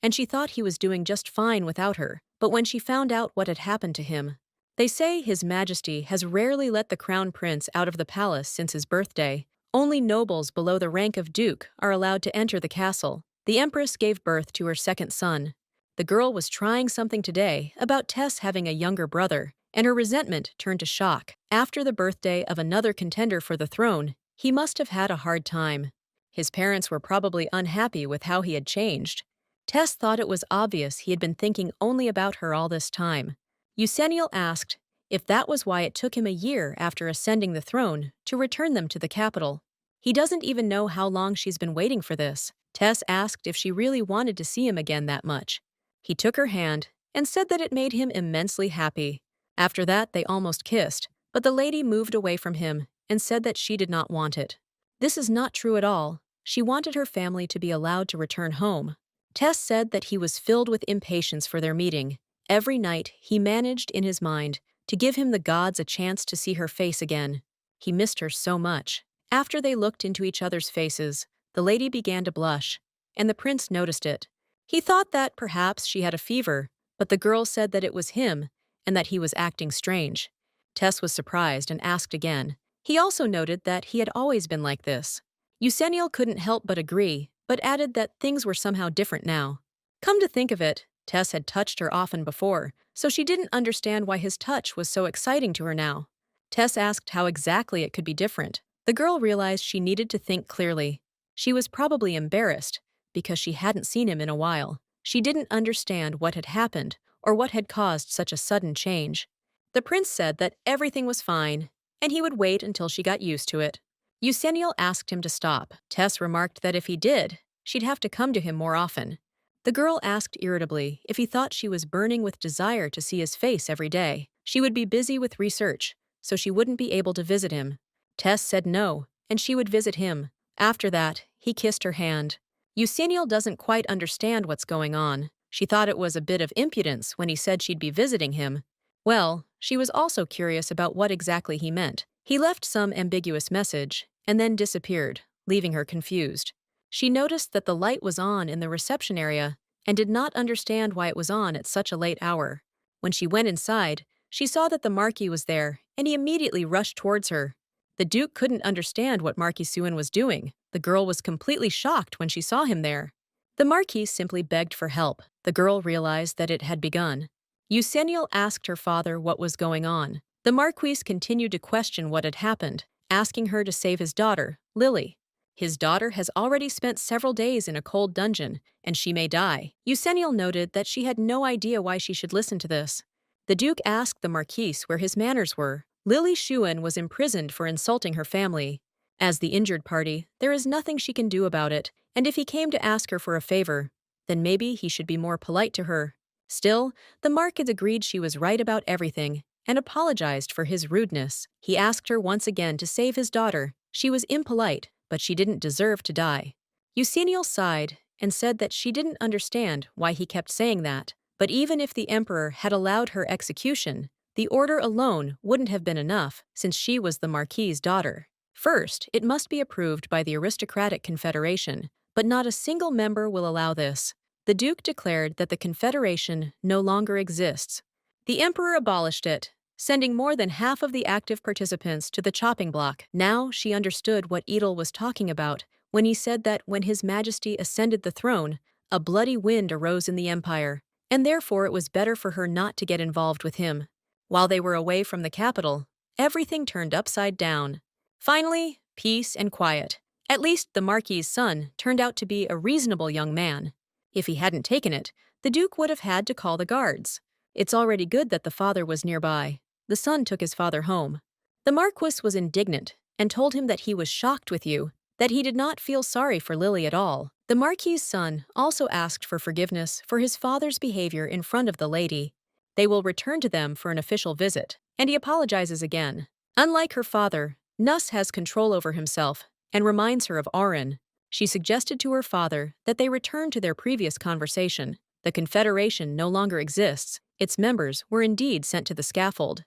and she thought he was doing just fine without her, but when she found out what had happened to him. They say His Majesty has rarely let the crown prince out of the palace since his birthday. Only nobles below the rank of duke are allowed to enter the castle. The empress gave birth to her second son. The girl was trying something today about Tess having a younger brother, and her resentment turned to shock. After the birthday of another contender for the throne, he must have had a hard time. His parents were probably unhappy with how he had changed. Tess thought it was obvious he had been thinking only about her all this time. Eusennial asked if that was why it took him a year after ascending the throne to return them to the capital. He doesn't even know how long she's been waiting for this. Tess asked if she really wanted to see him again that much. He took her hand and said that it made him immensely happy. After that, they almost kissed, but the lady moved away from him and said that she did not want it. This is not true at all. She wanted her family to be allowed to return home. Tess said that he was filled with impatience for their meeting. Every night, he managed in his mind to give him the gods a chance to see her face again. He missed her so much. After they looked into each other's faces, the lady began to blush, and the prince noticed it. He thought that perhaps she had a fever, but the girl said that it was him and that he was acting strange. Tess was surprised and asked again. He also noted that he had always been like this. Eusennial couldn't help but agree, but added that things were somehow different now. Come to think of it, Tess had touched her often before, so she didn't understand why his touch was so exciting to her now. Tess asked how exactly it could be different. The girl realized she needed to think clearly. She was probably embarrassed, because she hadn't seen him in a while. She didn't understand what had happened or what had caused such a sudden change. The prince said that everything was fine, and he would wait until she got used to it. Eusennial asked him to stop. Tess remarked that if he did, she'd have to come to him more often. The girl asked irritably if he thought she was burning with desire to see his face every day. She would be busy with research, so she wouldn't be able to visit him. Tess said no, and she would visit him. After that, he kissed her hand. Eusennial doesn't quite understand what's going on. She thought it was a bit of impudence when he said she'd be visiting him. Well, she was also curious about what exactly he meant. He left some ambiguous message, and then disappeared, leaving her confused. She noticed that the light was on in the reception area and did not understand why it was on at such a late hour. When she went inside, she saw that the Marquis was there, and he immediately rushed towards her. The Duke couldn't understand what Marquis Suen was doing. The girl was completely shocked when she saw him there. The Marquis simply begged for help. The girl realized that it had begun. Eusennial asked her father what was going on. The Marquis continued to question what had happened, asking her to save his daughter, Lily. His daughter has already spent several days in a cold dungeon, and she may die. Eusennial noted that she had no idea why she should listen to this. The Duke asked the Marquis where his manners were. Lily Suen was imprisoned for insulting her family. As the injured party, there is nothing she can do about it, and if he came to ask her for a favor, then maybe he should be more polite to her. Still, the Marquis agreed she was right about everything and apologized for his rudeness. He asked her once again to save his daughter. She was impolite, but she didn't deserve to die. Eusennial sighed and said that she didn't understand why he kept saying that, but even if the emperor had allowed her execution, the order alone wouldn't have been enough since she was the Marquis's daughter. First, it must be approved by the aristocratic confederation, but not a single member will allow this. The Duke declared that the confederation no longer exists. The emperor abolished it, sending more than half of the active participants to the chopping block. Now she understood what Edel was talking about when he said that when His Majesty ascended the throne, a bloody wind arose in the empire, and therefore it was better for her not to get involved with him. While they were away from the capital, everything turned upside down. Finally, peace and quiet. At least the Marquis's son turned out to be a reasonable young man. If he hadn't taken it, the Duke would have had to call the guards. It's already good that the father was nearby. The son took his father home. The Marquis was indignant and told him that he was shocked with you, that he did not feel sorry for Lily at all. The Marquis's son also asked for forgiveness for his father's behavior in front of the lady. They will return to them for an official visit, and he apologizes again. Unlike her father, Nuss has control over himself and reminds her of Auron. She suggested to her father that they return to their previous conversation. The Confederation no longer exists. Its members were indeed sent to the scaffold.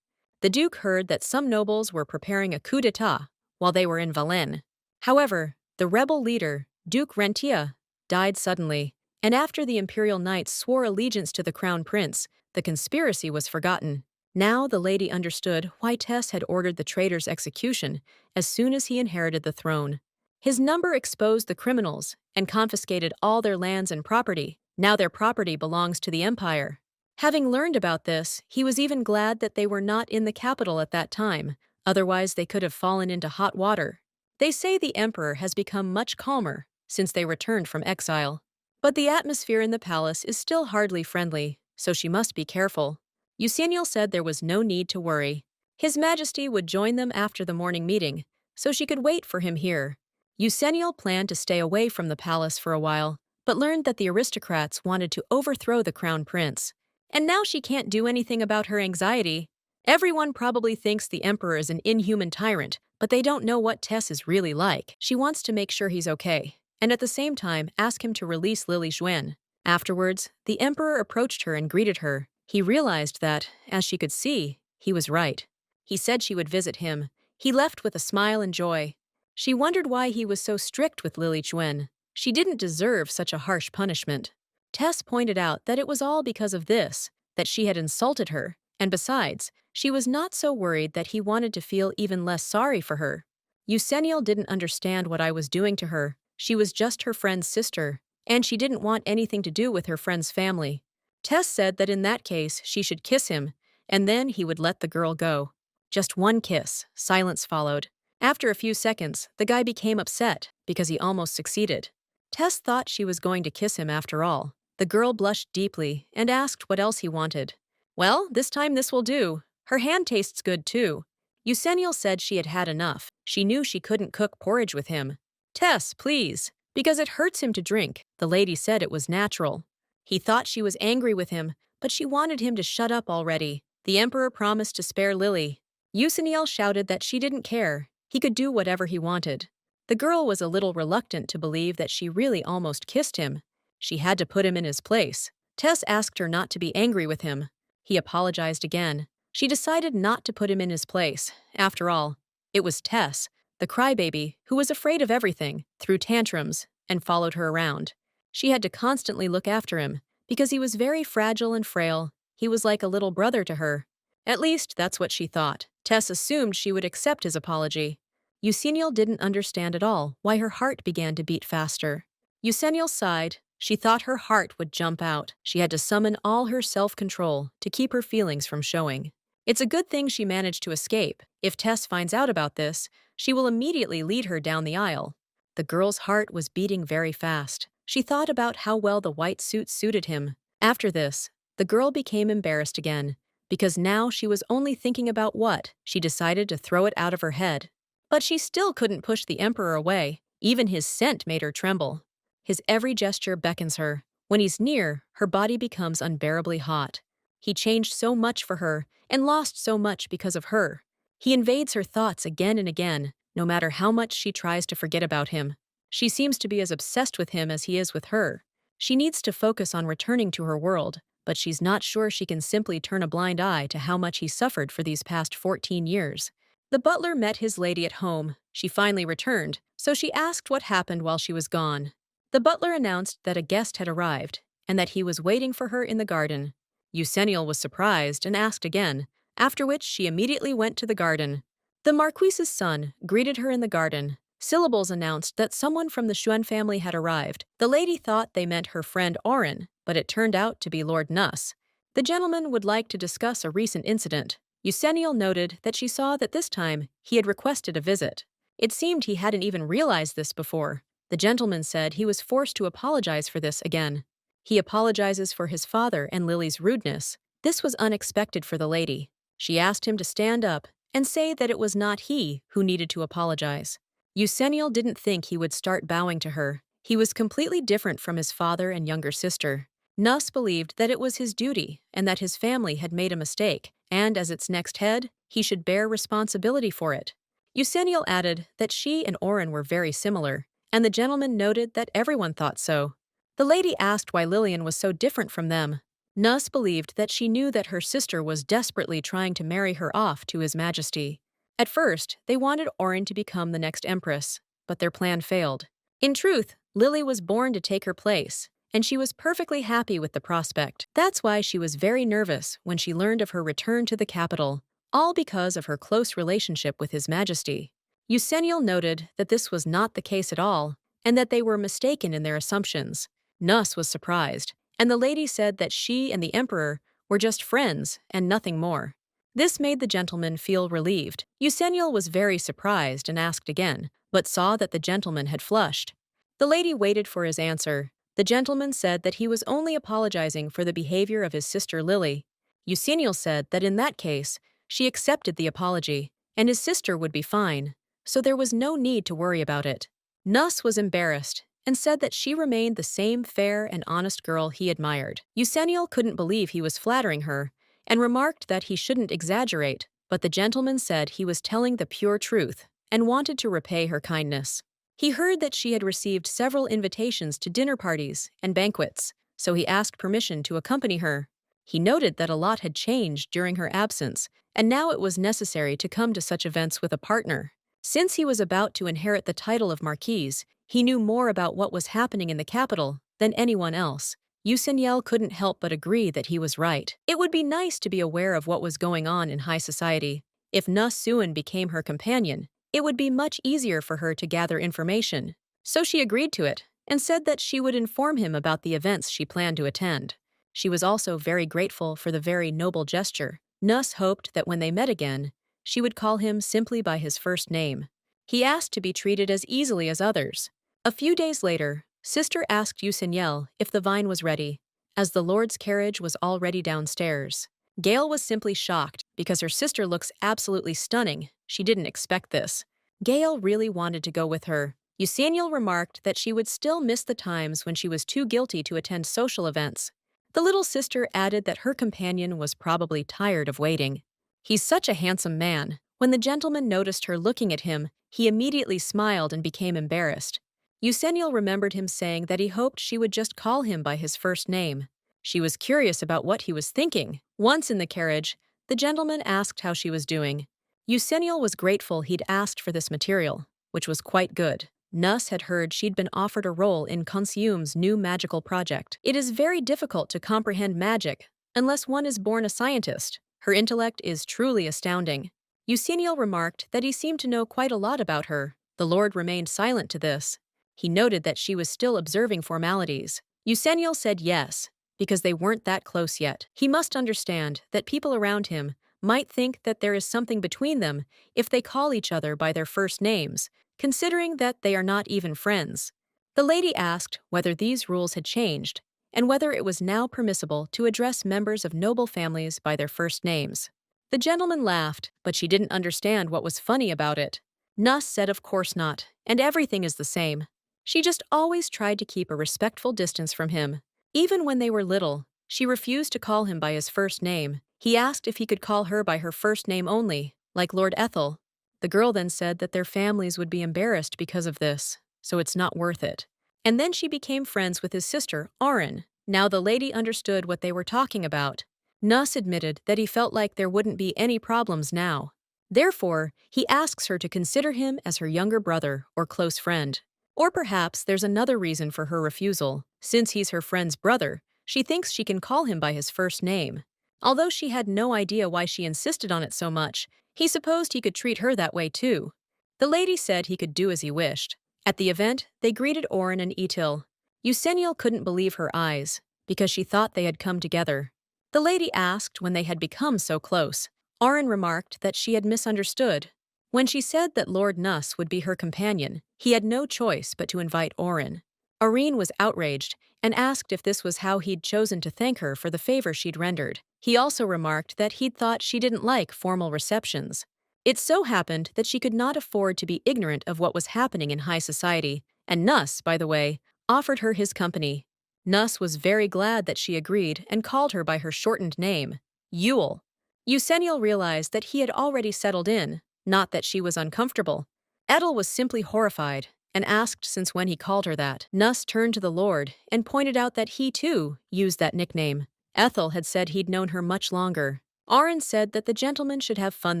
The Duke heard that some nobles were preparing a coup d'état while they were in Valais. However, the rebel leader, Duke Rentia, died suddenly, and after the Imperial Knights swore allegiance to the Crown Prince, the conspiracy was forgotten. Now the lady understood why Tess had ordered the traitor's execution as soon as he inherited the throne. His number exposed the criminals and confiscated all their lands and property. Now their property belongs to the Empire. Having learned about this, he was even glad that they were not in the capital at that time, otherwise they could have fallen into hot water. They say the Emperor has become much calmer since they returned from exile. But the atmosphere in the palace is still hardly friendly, so she must be careful. Eusennial said there was no need to worry. His Majesty would join them after the morning meeting, so she could wait for him here. Eusennial planned to stay away from the palace for a while, but learned that the aristocrats wanted to overthrow the crown prince. And now she can't do anything about her anxiety. Everyone probably thinks the Emperor is an inhuman tyrant, but they don't know what Tess is really like. She wants to make sure he's okay, and at the same time ask him to release Lily Xuan. Afterwards, the Emperor approached her and greeted her. He realized that, as she could see, he was right. He said she would visit him. He left with a smile and joy. She wondered why he was so strict with Lily Xuan. She didn't deserve such a harsh punishment. Tess pointed out that it was all because of this, that she had insulted her, and besides, she was not so worried that he wanted to feel even less sorry for her. Eusennial didn't understand what I was doing to her. She was just her friend's sister, and she didn't want anything to do with her friend's family. Tess said that in that case she should kiss him, and then he would let the girl go. Just one kiss. Silence followed. After a few seconds, the guy became upset because he almost succeeded. Tess thought she was going to kiss him after all. The girl blushed deeply and asked what else he wanted. Well, this time this will do. Her hand tastes good too. Eusennial said she had had enough. She knew she couldn't cook porridge with him. Tess, please, because it hurts him to drink. The lady said it was natural. He thought she was angry with him, but she wanted him to shut up already. The Emperor promised to spare Lily. Eusennial shouted that she didn't care. He could do whatever he wanted. The girl was a little reluctant to believe that she really almost kissed him. She had to put him in his place. Tess asked her not to be angry with him. He apologized again. She decided not to put him in his place. After all, it was Tess, the crybaby, who was afraid of everything, threw tantrums, and followed her around. She had to constantly look after him, because he was very fragile and frail. He was like a little brother to her. At least, that's what she thought. Tess assumed she would accept his apology. Eusennial didn't understand at all why her heart began to beat faster. Eusennial sighed. She thought her heart would jump out. She had to summon all her self-control to keep her feelings from showing. It's a good thing she managed to escape. If Tess finds out about this, she will immediately lead her down the aisle. The girl's heart was beating very fast. She thought about how well the white suit suited him. After this, the girl became embarrassed again, because now she was only thinking about what. She decided to throw it out of her head. But she still couldn't push the Emperor away. Even his scent made her tremble. His every gesture beckons her. When he's near, her body becomes unbearably hot. He changed so much for her and lost so much because of her. He invades her thoughts again and again, no matter how much she tries to forget about him. She seems to be as obsessed with him as he is with her. She needs to focus on returning to her world, but she's not sure she can simply turn a blind eye to how much he suffered for these past 14 years. The butler met his lady at home. She finally returned, so she asked what happened while she was gone. The butler announced that a guest had arrived, and that he was waiting for her in the garden. Eusennial was surprised and asked again, after which she immediately went to the garden. The Marquise's son greeted her in the garden. Syllables announced that someone from the Xuan family had arrived. The lady thought they meant her friend Oren, but it turned out to be Lord Nuss. The gentleman would like to discuss a recent incident. Eusennial noted that she saw that this time he had requested a visit. It seemed he hadn't even realized this before. The gentleman said he was forced to apologize for this again. He apologizes for his father and Lily's rudeness. This was unexpected for the lady. She asked him to stand up and say that it was not he who needed to apologize. Eusennial didn't think he would start bowing to her. He was completely different from his father and younger sister. Nuss believed that it was his duty and that his family had made a mistake, and as its next head, he should bear responsibility for it. Eusennial added that she and Oren were very similar, and the gentleman noted that everyone thought so. The lady asked why Lillian was so different from them. Nuss believed that she knew that her sister was desperately trying to marry her off to His Majesty. At first, they wanted Orin to become the next empress, but their plan failed. In truth, Lily was born to take her place, and she was perfectly happy with the prospect. That's why she was very nervous when she learned of her return to the capital, all because of her close relationship with His Majesty. Eusennial noted that this was not the case at all, and that they were mistaken in their assumptions. Nuss was surprised, and the lady said that she and the emperor were just friends and nothing more. This made the gentleman feel relieved. Eusennial was very surprised and asked again, but saw that the gentleman had flushed. The lady waited for his answer. The gentleman said that he was only apologizing for the behavior of his sister Lily. Eusennial said that in that case, she accepted the apology, and his sister would be fine, so there was no need to worry about it. Nuss was embarrassed and said that she remained the same fair and honest girl he admired. Eusennial couldn't believe he was flattering her and remarked that he shouldn't exaggerate, but the gentleman said he was telling the pure truth and wanted to repay her kindness. He heard that she had received several invitations to dinner parties and banquets, so he asked permission to accompany her. He noted that a lot had changed during her absence, and now it was necessary to come to such events with a partner. Since he was about to inherit the title of Marquise, he knew more about what was happening in the capital than anyone else. Eusennial couldn't help but agree that he was right. It would be nice to be aware of what was going on in high society. If Nuss Suin became her companion, it would be much easier for her to gather information. So she agreed to it and said that she would inform him about the events she planned to attend. She was also very grateful for the very noble gesture. Nuss hoped that when they met again, she would call him simply by his first name. He asked to be treated as easily as others. A few days later, Sister asked Eusennial if the vine was ready, as the Lord's carriage was already downstairs. Gail was simply shocked because her sister looks absolutely stunning. She didn't expect this. Gail really wanted to go with her. Eusennial remarked that she would still miss the times when she was too guilty to attend social events. The little sister added that her companion was probably tired of waiting. He's such a handsome man. When the gentleman noticed her looking at him, he immediately smiled and became embarrassed. Eusennial remembered him saying that he hoped she would just call him by his first name. She was curious about what he was thinking. Once in the carriage, the gentleman asked how she was doing. Eusennial was grateful he'd asked for this material, which was quite good. Nuss had heard she'd been offered a role in Consume's new magical project. It is very difficult to comprehend magic unless one is born a scientist. Her intellect is truly astounding. Eusennial remarked that he seemed to know quite a lot about her. The Lord remained silent to this. He noted that she was still observing formalities. Eusennial said yes, because they weren't that close yet. He must understand that people around him might think that there is something between them if they call each other by their first names, considering that they are not even friends. The lady asked whether these rules had changed, and whether it was now permissible to address members of noble families by their first names. The gentleman laughed, but she didn't understand what was funny about it. Nuss said of course not, and everything is the same. She just always tried to keep a respectful distance from him. Even when they were little, she refused to call him by his first name. He asked if he could call her by her first name only, like Lord Ethel. The girl then said that their families would be embarrassed because of this, so it's not worth it. And then she became friends with his sister, Orin. Now the lady understood what they were talking about. Nuss admitted that he felt like there wouldn't be any problems now. Therefore, he asks her to consider him as her younger brother or close friend. Or perhaps there's another reason for her refusal. Since he's her friend's brother, she thinks she can call him by his first name. Although she had no idea why she insisted on it so much, he supposed he could treat her that way too. The lady said he could do as he wished. At the event, they greeted Orin and Etil. Eusennial couldn't believe her eyes, because she thought they had come together. The lady asked when they had become so close. Orin remarked that she had misunderstood. When she said that Lord Nuss would be her companion, he had no choice but to invite Orin. Orin was outraged and asked if this was how he'd chosen to thank her for the favor she'd rendered. He also remarked that he'd thought she didn't like formal receptions. It so happened that she could not afford to be ignorant of what was happening in high society, and Nuss, by the way, offered her his company. Nuss was very glad that she agreed and called her by her shortened name, Yule. Eusennial realized that he had already settled in, not that she was uncomfortable. Etel was simply horrified and asked since when he called her that. Nuss turned to the Lord and pointed out that he, too, used that nickname. Ethel had said he'd known her much longer. Aron said that the gentlemen should have fun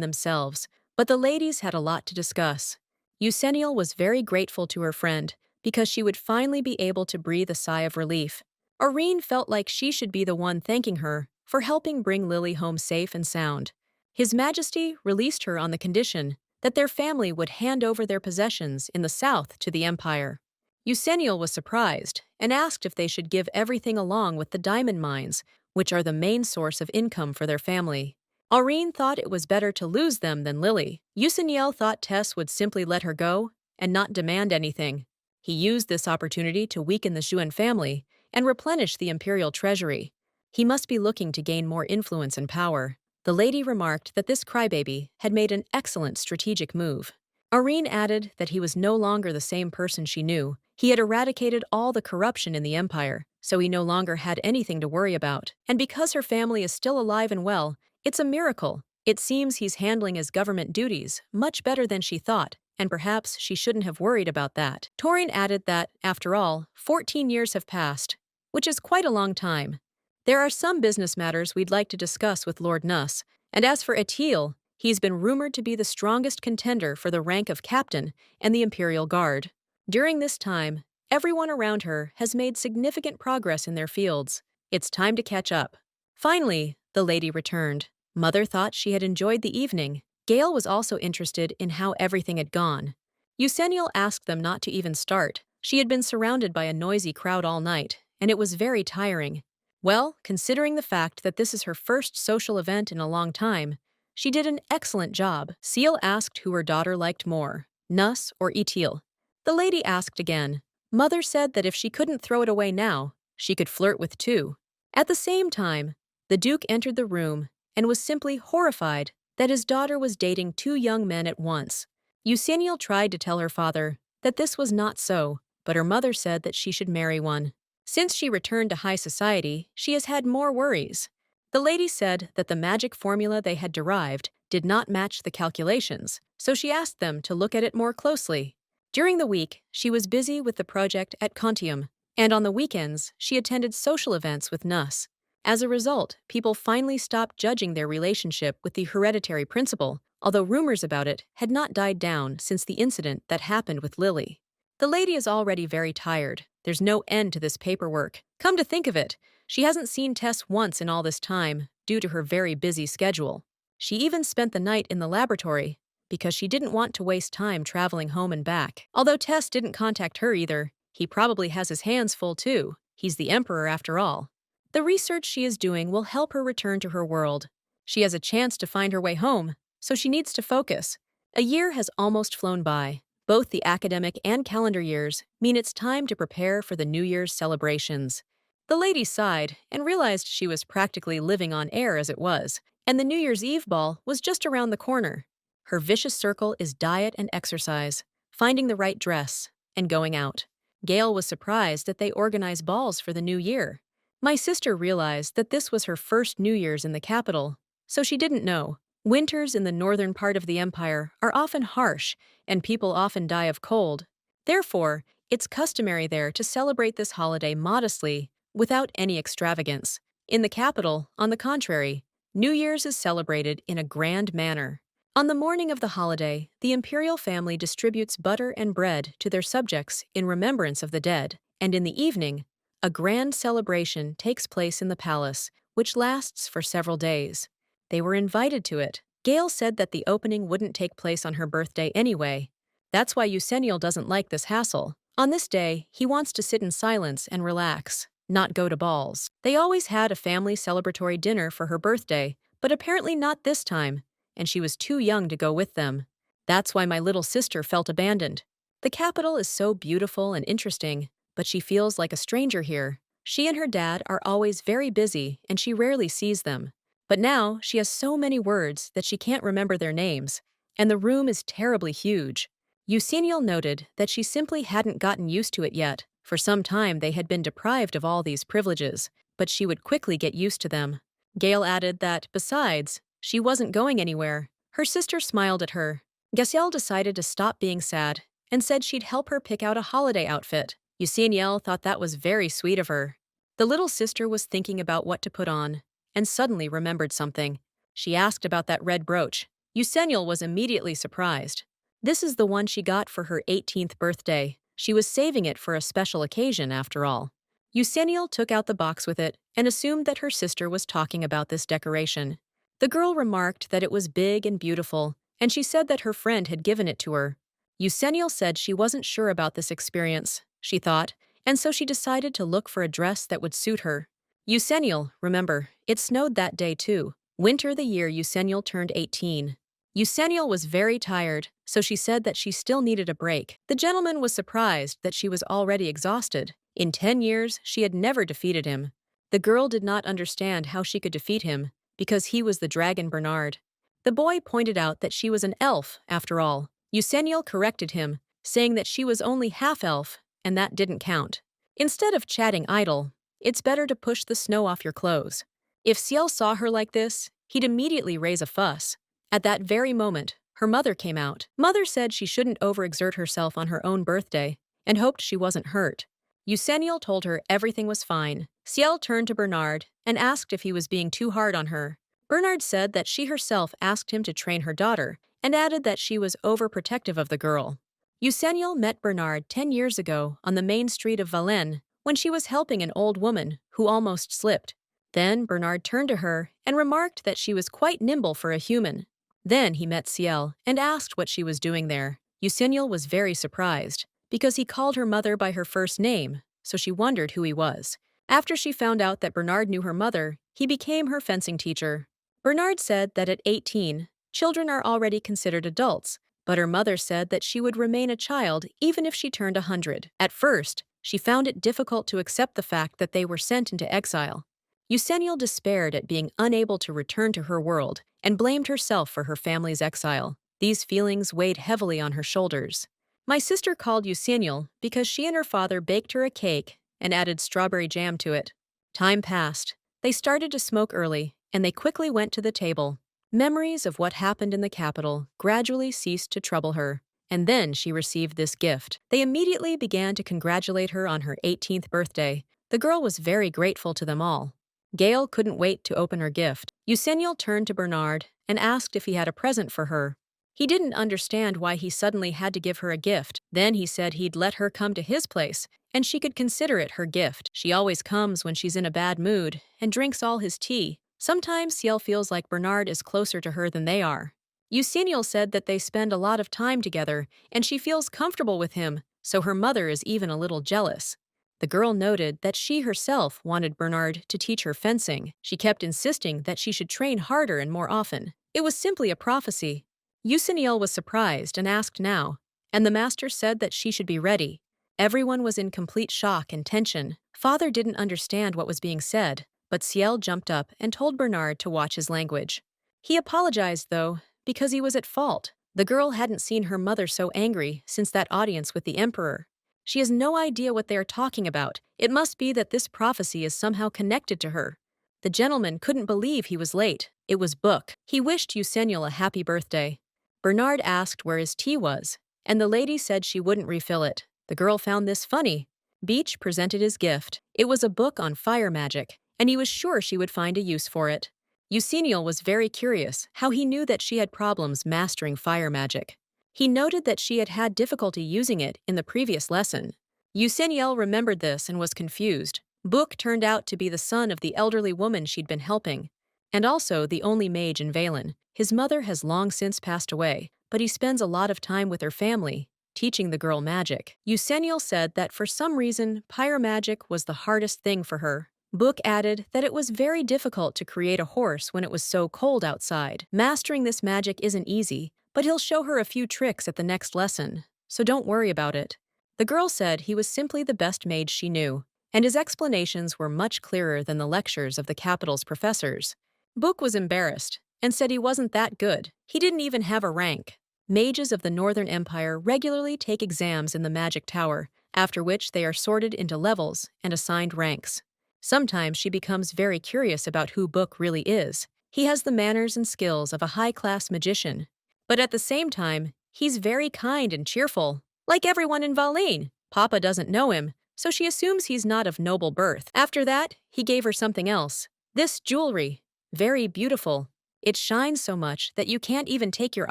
themselves, but the ladies had a lot to discuss. Eusenial was very grateful to her friend because she would finally be able to breathe a sigh of relief. Irene felt like she should be the one thanking her for helping bring Lily home safe and sound. His Majesty released her on the condition that their family would hand over their possessions in the south to the Empire. Eusenial was surprised and asked if they should give everything along with the diamond mines, which are the main source of income for their family. Irene thought it was better to lose them than Lily. Euseniel thought Tess would simply let her go and not demand anything. He used this opportunity to weaken the Juan family and replenish the imperial treasury. He must be looking to gain more influence and power. The lady remarked that this crybaby had made an excellent strategic move. Irene added that he was no longer the same person she knew. He had eradicated all the corruption in the empire, so he no longer had anything to worry about. And because her family is still alive and well, it's a miracle. It seems he's handling his government duties much better than she thought, and perhaps she shouldn't have worried about that. Torin added that, after all, 14 years have passed, which is quite a long time. There are some business matters we'd like to discuss with Lord Nuss, and as for Etil, he's been rumored to be the strongest contender for the rank of captain and the Imperial Guard. During this time, everyone around her has made significant progress in their fields. It's time to catch up. Finally, the lady returned. Mother thought she had enjoyed the evening. Gale was also interested in how everything had gone. Eusenial asked them not to even start. She had been surrounded by a noisy crowd all night, and it was very tiring. Well, considering the fact that this is her first social event in a long time, she did an excellent job. Seal asked who her daughter liked more, Nuss or Etil. The lady asked again. Mother said that if she couldn't throw it away now, she could flirt with two. At the same time, the Duke entered the room and was simply horrified that his daughter was dating two young men at once. Eusenial tried to tell her father that this was not so, but her mother said that she should marry one. Since she returned to high society, she has had more worries. The lady said that the magic formula they had derived did not match the calculations, so she asked them to look at it more closely. During the week, she was busy with the project at Contium, and on the weekends, she attended social events with Nuss. As a result, people finally stopped judging their relationship with the hereditary principle, although rumors about it had not died down since the incident that happened with Lily. The lady is already very tired. There's no end to this paperwork. Come to think of it, she hasn't seen Tess once in all this time, due to her very busy schedule. She even spent the night in the laboratory, because she didn't want to waste time traveling home and back. Although Tess didn't contact her either, he probably has his hands full too. He's the Emperor after all. The research she is doing will help her return to her world. She has a chance to find her way home, so she needs to focus. A year has almost flown by. Both the academic and calendar years mean it's time to prepare for the New Year's celebrations. The lady sighed and realized she was practically living on air as it was, and the New Year's Eve ball was just around the corner. Her vicious circle is diet and exercise, finding the right dress, and going out. Gale was surprised that they organize balls for the new year. My sister realized that this was her first New Year's in the capital, so she didn't know. Winters in the northern part of the empire are often harsh, and people often die of cold. Therefore, it's customary there to celebrate this holiday modestly, without any extravagance. In the capital, on the contrary, New Year's is celebrated in a grand manner. On the morning of the holiday, the imperial family distributes butter and bread to their subjects in remembrance of the dead, and in the evening, a grand celebration takes place in the palace, which lasts for several days. They were invited to it. Gale said that the opening wouldn't take place on her birthday anyway. That's why Eusenial doesn't like this hassle. On this day, he wants to sit in silence and relax, not go to balls. They always had a family celebratory dinner for her birthday, but apparently not this time, and she was too young to go with them. That's why my little sister felt abandoned. The capital is so beautiful and interesting, but she feels like a stranger here. She and her dad are always very busy, and she rarely sees them. But now, she has so many words that she can't remember their names, and the room is terribly huge. Eusenial noted that she simply hadn't gotten used to it yet. For some time they had been deprived of all these privileges, but she would quickly get used to them. Gale added that, besides, she wasn't going anywhere. Her sister smiled at her. Gacielle decided to stop being sad and said she'd help her pick out a holiday outfit. Euseniel thought that was very sweet of her. The little sister was thinking about what to put on, and suddenly remembered something. She asked about that red brooch. Yuseniel was immediately surprised. This is the one she got for her 18th birthday. She was saving it for a special occasion, after all. Yuseniel took out the box with it and assumed that her sister was talking about this decoration. The girl remarked that it was big and beautiful, and she said that her friend had given it to her. Yuseniel said she wasn't sure about this experience, she thought, and so she decided to look for a dress that would suit her. Yuseniel, remember, it snowed that day too. Winter the year Yuseniel turned 18. Yuseniel was very tired, so she said that she still needed a break. The gentleman was surprised that she was already exhausted. In 10 years, she had never defeated him. The girl did not understand how she could defeat him, because he was the dragon Bernard. The boy pointed out that she was an elf, after all. Yuseniel corrected him, saying that she was only half-elf, and that didn't count. Instead of chatting idle, it's better to push the snow off your clothes. If Ciel saw her like this, he'd immediately raise a fuss. At that very moment, her mother came out. Mother said she shouldn't overexert herself on her own birthday, and hoped she wasn't hurt. Yuseniel told her everything was fine. Ciel turned to Bernard and asked if he was being too hard on her. Bernard said that she herself asked him to train her daughter, and added that she was overprotective of the girl. Yuseniel met Bernard 10 years ago on the main street of Valence when she was helping an old woman who almost slipped. Then Bernard turned to her and remarked that she was quite nimble for a human. Then he met Ciel and asked what she was doing there. Yuseniel was very surprised, because he called her mother by her first name, so she wondered who he was. After she found out that Bernard knew her mother, he became her fencing teacher. Bernard said that at 18, children are already considered adults, but her mother said that she would remain a child even if she turned 100. At first, she found it difficult to accept the fact that they were sent into exile. Yuseniel despaired at being unable to return to her world and blamed herself for her family's exile. These feelings weighed heavily on her shoulders. My sister called Yuseniel because she and her father baked her a cake and added strawberry jam to it. Time passed. They started to smoke early, and they quickly went to the table. Memories of what happened in the capital gradually ceased to trouble her, and then she received this gift. They immediately began to congratulate her on her 18th birthday. The girl was very grateful to them all. Gail couldn't wait to open her gift. Yuseniel turned to Bernard and asked if he had a present for her. He didn't understand why he suddenly had to give her a gift. Then he said he'd let her come to his place, and she could consider it her gift. She always comes when she's in a bad mood and drinks all his tea. Sometimes Ciel feels like Bernard is closer to her than they are. Yuseniel said that they spend a lot of time together, and she feels comfortable with him, so her mother is even a little jealous. The girl noted that she herself wanted Bernard to teach her fencing. She kept insisting that she should train harder and more often. It was simply a prophecy. Yuseniel was surprised and asked now, and the master said that she should be ready. Everyone was in complete shock and tension. Father didn't understand what was being said, but Ciel jumped up and told Bernard to watch his language. He apologized, though, because he was at fault. The girl hadn't seen her mother so angry since that audience with the emperor. She has no idea what they are talking about. It must be that this prophecy is somehow connected to her. The gentleman couldn't believe he was late. It was Book. He wished Yuseniel a happy birthday. Bernard asked where his tea was, and the lady said she wouldn't refill it. The girl found this funny. Beach presented his gift. It was a book on fire magic, and he was sure she would find a use for it. Yuseniel was very curious how he knew that she had problems mastering fire magic. He noted that she had had difficulty using it in the previous lesson. Yuseniel remembered this and was confused. Book turned out to be the son of the elderly woman she'd been helping, and also the only mage in Valence. His mother has long since passed away, but he spends a lot of time with her family, teaching the girl magic. Yuseniel said that for some reason, pyromagic was the hardest thing for her. Book added that it was very difficult to create a horse when it was so cold outside. Mastering this magic isn't easy, but he'll show her a few tricks at the next lesson, so don't worry about it. The girl said he was simply the best mage she knew, and his explanations were much clearer than the lectures of the capital's professors. Book was embarrassed and said he wasn't that good. He didn't even have a rank. Mages of the Northern Empire regularly take exams in the Magic Tower, after which they are sorted into levels and assigned ranks. Sometimes she becomes very curious about who Book really is. He has the manners and skills of a high-class magician, but at the same time, he's very kind and cheerful, like everyone in Valene. Papa doesn't know him, so she assumes he's not of noble birth. After that, he gave her something else. This jewelry. Very beautiful. It shines so much that you can't even take your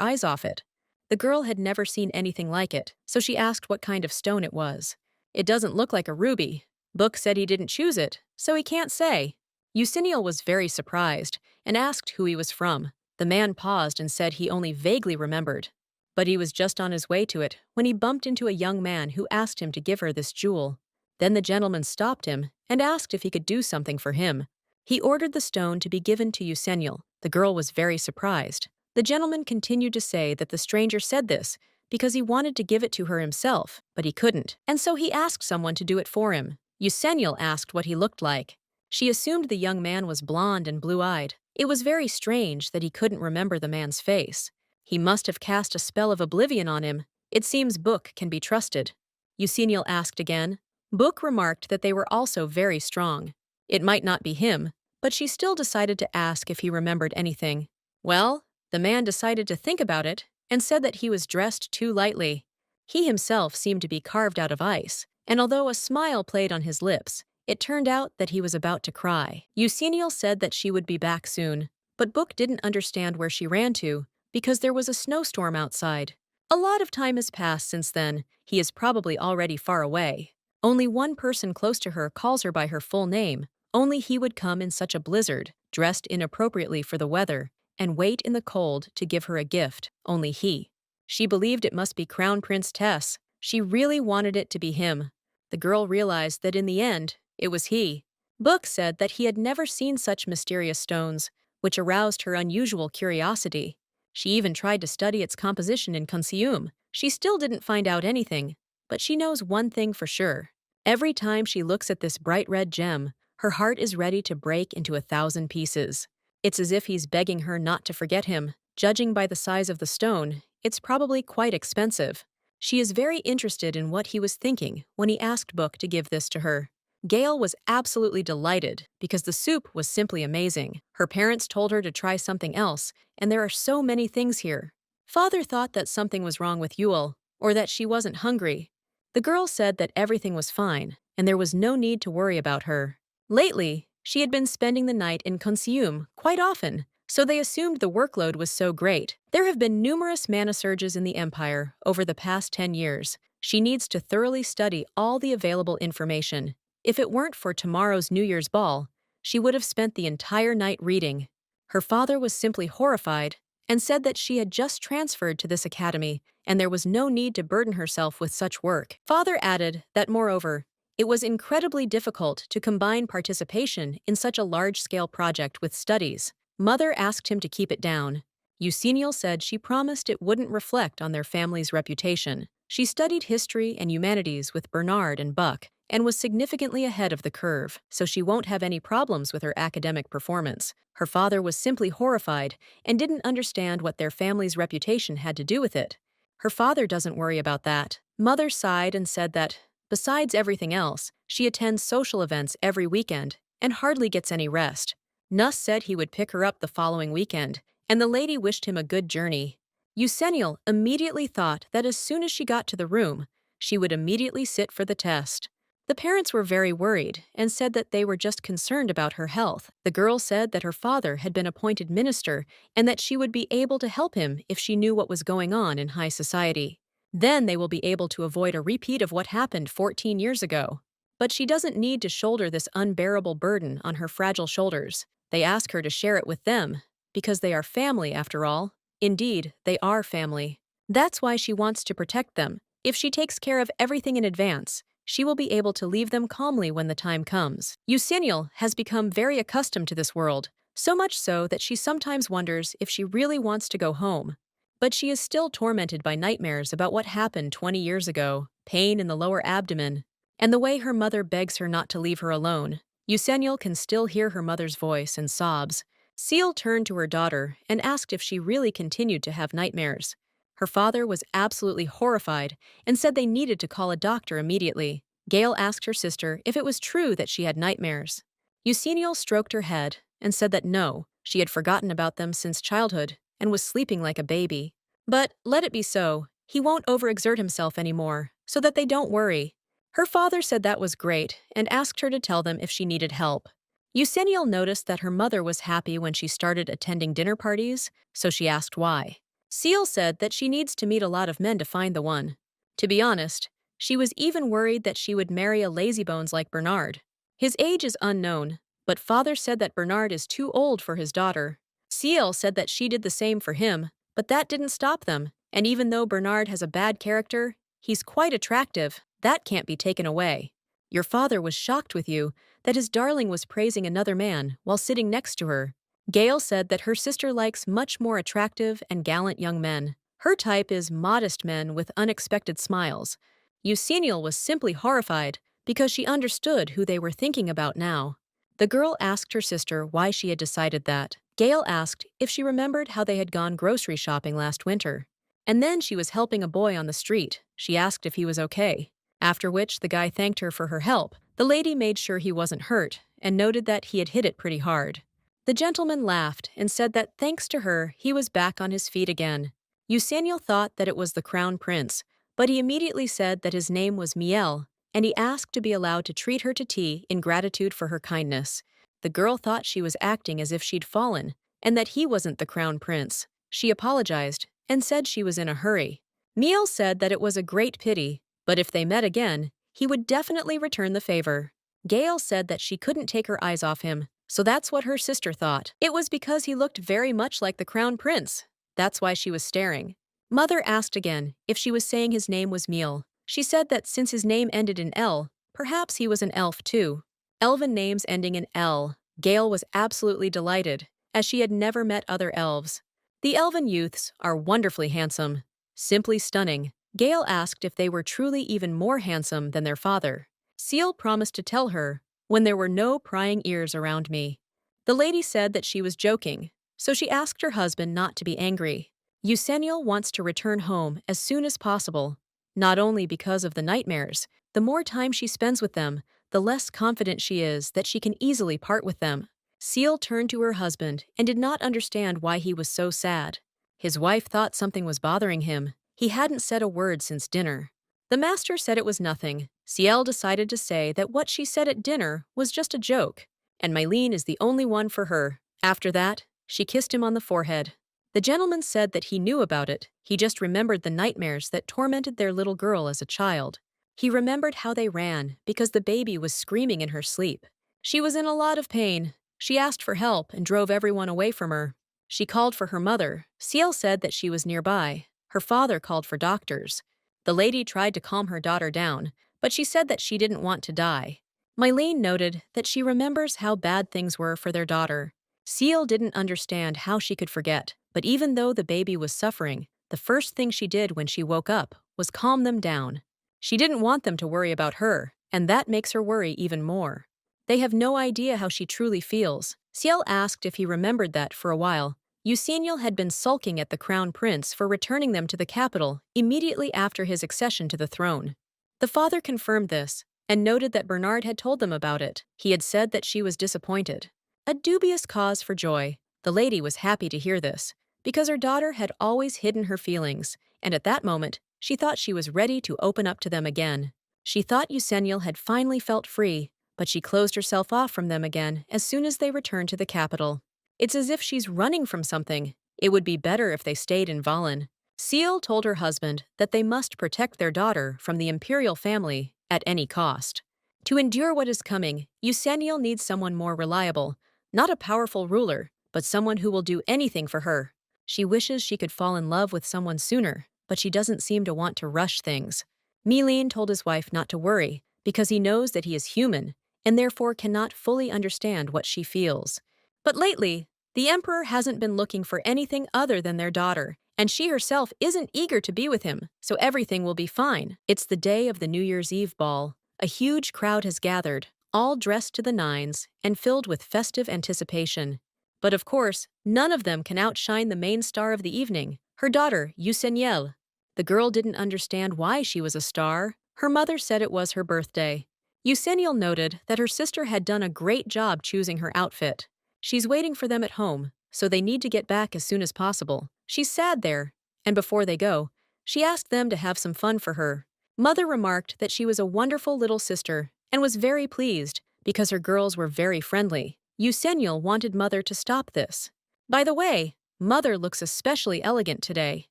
eyes off it. The girl had never seen anything like it, so she asked what kind of stone it was. It doesn't look like a ruby. Book said he didn't choose it, so he can't say. Eucenial was very surprised and asked who he was from. The man paused and said he only vaguely remembered. But he was just on his way to it when he bumped into a young man who asked him to give her this jewel. Then the gentleman stopped him and asked if he could do something for him. He ordered the stone to be given to Eucenial. The girl was very surprised. The gentleman continued to say that the stranger said this because he wanted to give it to her himself, but he couldn't, and so he asked someone to do it for him. Eucenial asked what he looked like. She assumed the young man was blond and blue-eyed. It was very strange that he couldn't remember the man's face. He must have cast a spell of oblivion on him. It seems Book can be trusted. Eucenial asked again. Book remarked that they were also very strong. It might not be him, but she still decided to ask if he remembered anything. Well, the man decided to think about it and said that he was dressed too lightly. He himself seemed to be carved out of ice, and although a smile played on his lips, it turned out that he was about to cry. Eucenial said that she would be back soon, but Book didn't understand where she ran to because there was a snowstorm outside. A lot of time has passed since then. He is probably already far away. Only one person close to her calls her by her full name. Only he would come in such a blizzard, dressed inappropriately for the weather, and wait in the cold to give her a gift. Only he. She believed it must be Crown Prince Tess. She really wanted it to be him. The girl realized that in the end, it was he. Book said that he had never seen such mysterious stones, which aroused her unusual curiosity. She even tried to study its composition in conceum. She still didn't find out anything, but she knows one thing for sure. Every time she looks at this bright red gem, her heart is ready to break into 1,000 pieces. It's as if he's begging her not to forget him. Judging by the size of the stone, it's probably quite expensive. She is very interested in what he was thinking when he asked Book to give this to her. Gail was absolutely delighted because the soup was simply amazing. Her parents told her to try something else, and there are so many things here. Father thought that something was wrong with Yule, or that she wasn't hungry. The girl said that everything was fine, and there was no need to worry about her. Lately, she had been spending the night in conceum quite often, so they assumed the workload was so great. There have been numerous mana surges in the Empire over the past 10 years. She needs to thoroughly study all the available information. If it weren't for tomorrow's New Year's ball, she would have spent the entire night reading. Her father was simply horrified and said that she had just transferred to this academy and there was no need to burden herself with such work. Father added that, moreover, it was incredibly difficult to combine participation in such a large-scale project with studies. Mother asked him to keep it down. Eucenial said she promised it wouldn't reflect on their family's reputation. She studied history and humanities with Bernard and Buck and was significantly ahead of the curve, so she won't have any problems with her academic performance. Her father was simply horrified and didn't understand what their family's reputation had to do with it. Her father doesn't worry about that. Mother sighed and said that, besides everything else, she attends social events every weekend and hardly gets any rest. Nuss said he would pick her up the following weekend, and the lady wished him a good journey. Eucenial immediately thought that as soon as she got to the room, she would immediately sit for the test. The parents were very worried and said that they were just concerned about her health. The girl said that her father had been appointed minister and that she would be able to help him if she knew what was going on in high society. Then they will be able to avoid a repeat of what happened 14 years ago. But she doesn't need to shoulder this unbearable burden on her fragile shoulders. They ask her to share it with them, because they are family after all. Indeed, they are family. That's why she wants to protect them. If she takes care of everything in advance, she will be able to leave them calmly when the time comes. Eucenial has become very accustomed to this world, so much so that she sometimes wonders if she really wants to go home. But she is still tormented by nightmares about what happened 20 years ago, pain in the lower abdomen, and the way her mother begs her not to leave her alone. Eucenial can still hear her mother's voice and sobs. Seal turned to her daughter and asked if she really continued to have nightmares. Her father was absolutely horrified and said they needed to call a doctor immediately. Gail asked her sister if it was true that she had nightmares. Eucenial stroked her head and said that no, she had forgotten about them since childhood and was sleeping like a baby. But let it be so. He won't overexert himself anymore, so that they don't worry. Her father said that was great and asked her to tell them if she needed help. Euseniel noticed that her mother was happy when she started attending dinner parties, so she asked why. Seal said that she needs to meet a lot of men to find the one. To be honest, she was even worried that she would marry a lazybones like Bernard. His age is unknown, but father said that Bernard is too old for his daughter. Seal said that she did the same for him, but that didn't stop them, and even though Bernard has a bad character, he's quite attractive. That can't be taken away. Your father was shocked with you that his darling was praising another man while sitting next to her. Gail said that her sister likes much more attractive and gallant young men. Her type is modest men with unexpected smiles. Eusenial was simply horrified because she understood who they were thinking about now. The girl asked her sister why she had decided that. Gail asked if she remembered how they had gone grocery shopping last winter. And then she was helping a boy on the street. She asked if he was okay. After which the guy thanked her for her help. The lady made sure he wasn't hurt and noted that he had hit it pretty hard. The gentleman laughed and said that thanks to her, he was back on his feet again. Eusenial thought that it was the crown prince, but he immediately said that his name was Miel, and he asked to be allowed to treat her to tea in gratitude for her kindness. The girl thought she was acting as if she'd fallen, and that he wasn't the crown prince. She apologized and said she was in a hurry. Miel said that it was a great pity, but if they met again, he would definitely return the favor. Gail said that she couldn't take her eyes off him, so that's what her sister thought. It was because he looked very much like the crown prince. That's why she was staring. Mother asked again if she was saying his name was Miel. She said that since his name ended in L, perhaps he was an elf too. Elven names ending in L. Gail was absolutely delighted, as she had never met other elves. The elven youths are wonderfully handsome, simply stunning. Gail asked if they were truly even more handsome than their father. Seal promised to tell her when there were no prying ears around me. The lady said that she was joking, so she asked her husband not to be angry. Eusenial wants to return home as soon as possible, not only because of the nightmares. The more time she spends with them, the less confident she is that she can easily part with them. Seal turned to her husband and did not understand why he was so sad. His wife thought something was bothering him. He hadn't said a word since dinner. The master said it was nothing. Ciel decided to say that what she said at dinner was just a joke, and Mylene is the only one for her. After that, she kissed him on the forehead. The gentleman said that he knew about it. He just remembered the nightmares that tormented their little girl as a child. He remembered how they ran because the baby was screaming in her sleep. She was in a lot of pain. She asked for help and drove everyone away from her. She called for her mother. Ciel said that she was nearby. Her father called for doctors. The lady tried to calm her daughter down, but she said that she didn't want to die. Mylene noted that she remembers how bad things were for their daughter. Ciel didn't understand how she could forget, but even though the baby was suffering, the first thing she did when she woke up was calm them down. She didn't want them to worry about her, and that makes her worry even more. They have no idea how she truly feels. Ciel asked if he remembered that for a while. Eusenial had been sulking at the crown prince for returning them to the capital immediately after his accession to the throne. The father confirmed this and noted that Bernard had told them about it. He had said that she was disappointed. A dubious cause for joy. The lady was happy to hear this, because her daughter had always hidden her feelings, and at that moment, she thought she was ready to open up to them again. She thought Eusenial had finally felt free, but she closed herself off from them again as soon as they returned to the capital. It's as if she's running from something. It would be better if they stayed in Valen. Ciel told her husband that they must protect their daughter from the Imperial family at any cost. To endure what is coming, Eusenial needs someone more reliable, not a powerful ruler, but someone who will do anything for her. She wishes she could fall in love with someone sooner, but she doesn't seem to want to rush things. Mylene told his wife not to worry, because he knows that he is human, and therefore cannot fully understand what she feels. But lately, the Emperor hasn't been looking for anything other than their daughter, and she herself isn't eager to be with him, so everything will be fine. It's the day of the New Year's Eve ball. A huge crowd has gathered, all dressed to the nines and filled with festive anticipation. But of course, none of them can outshine the main star of the evening, her daughter, Euseniel. The girl didn't understand why she was a star. Her mother said it was her birthday. Euseniel noted that her sister had done a great job choosing her outfit. She's waiting for them at home, so they need to get back as soon as possible. She's sad there, and before they go, she asked them to have some fun for her. Mother remarked that she was a wonderful little sister and was very pleased because her girls were very friendly. Eusennial wanted Mother to stop this. By the way, Mother looks especially elegant today.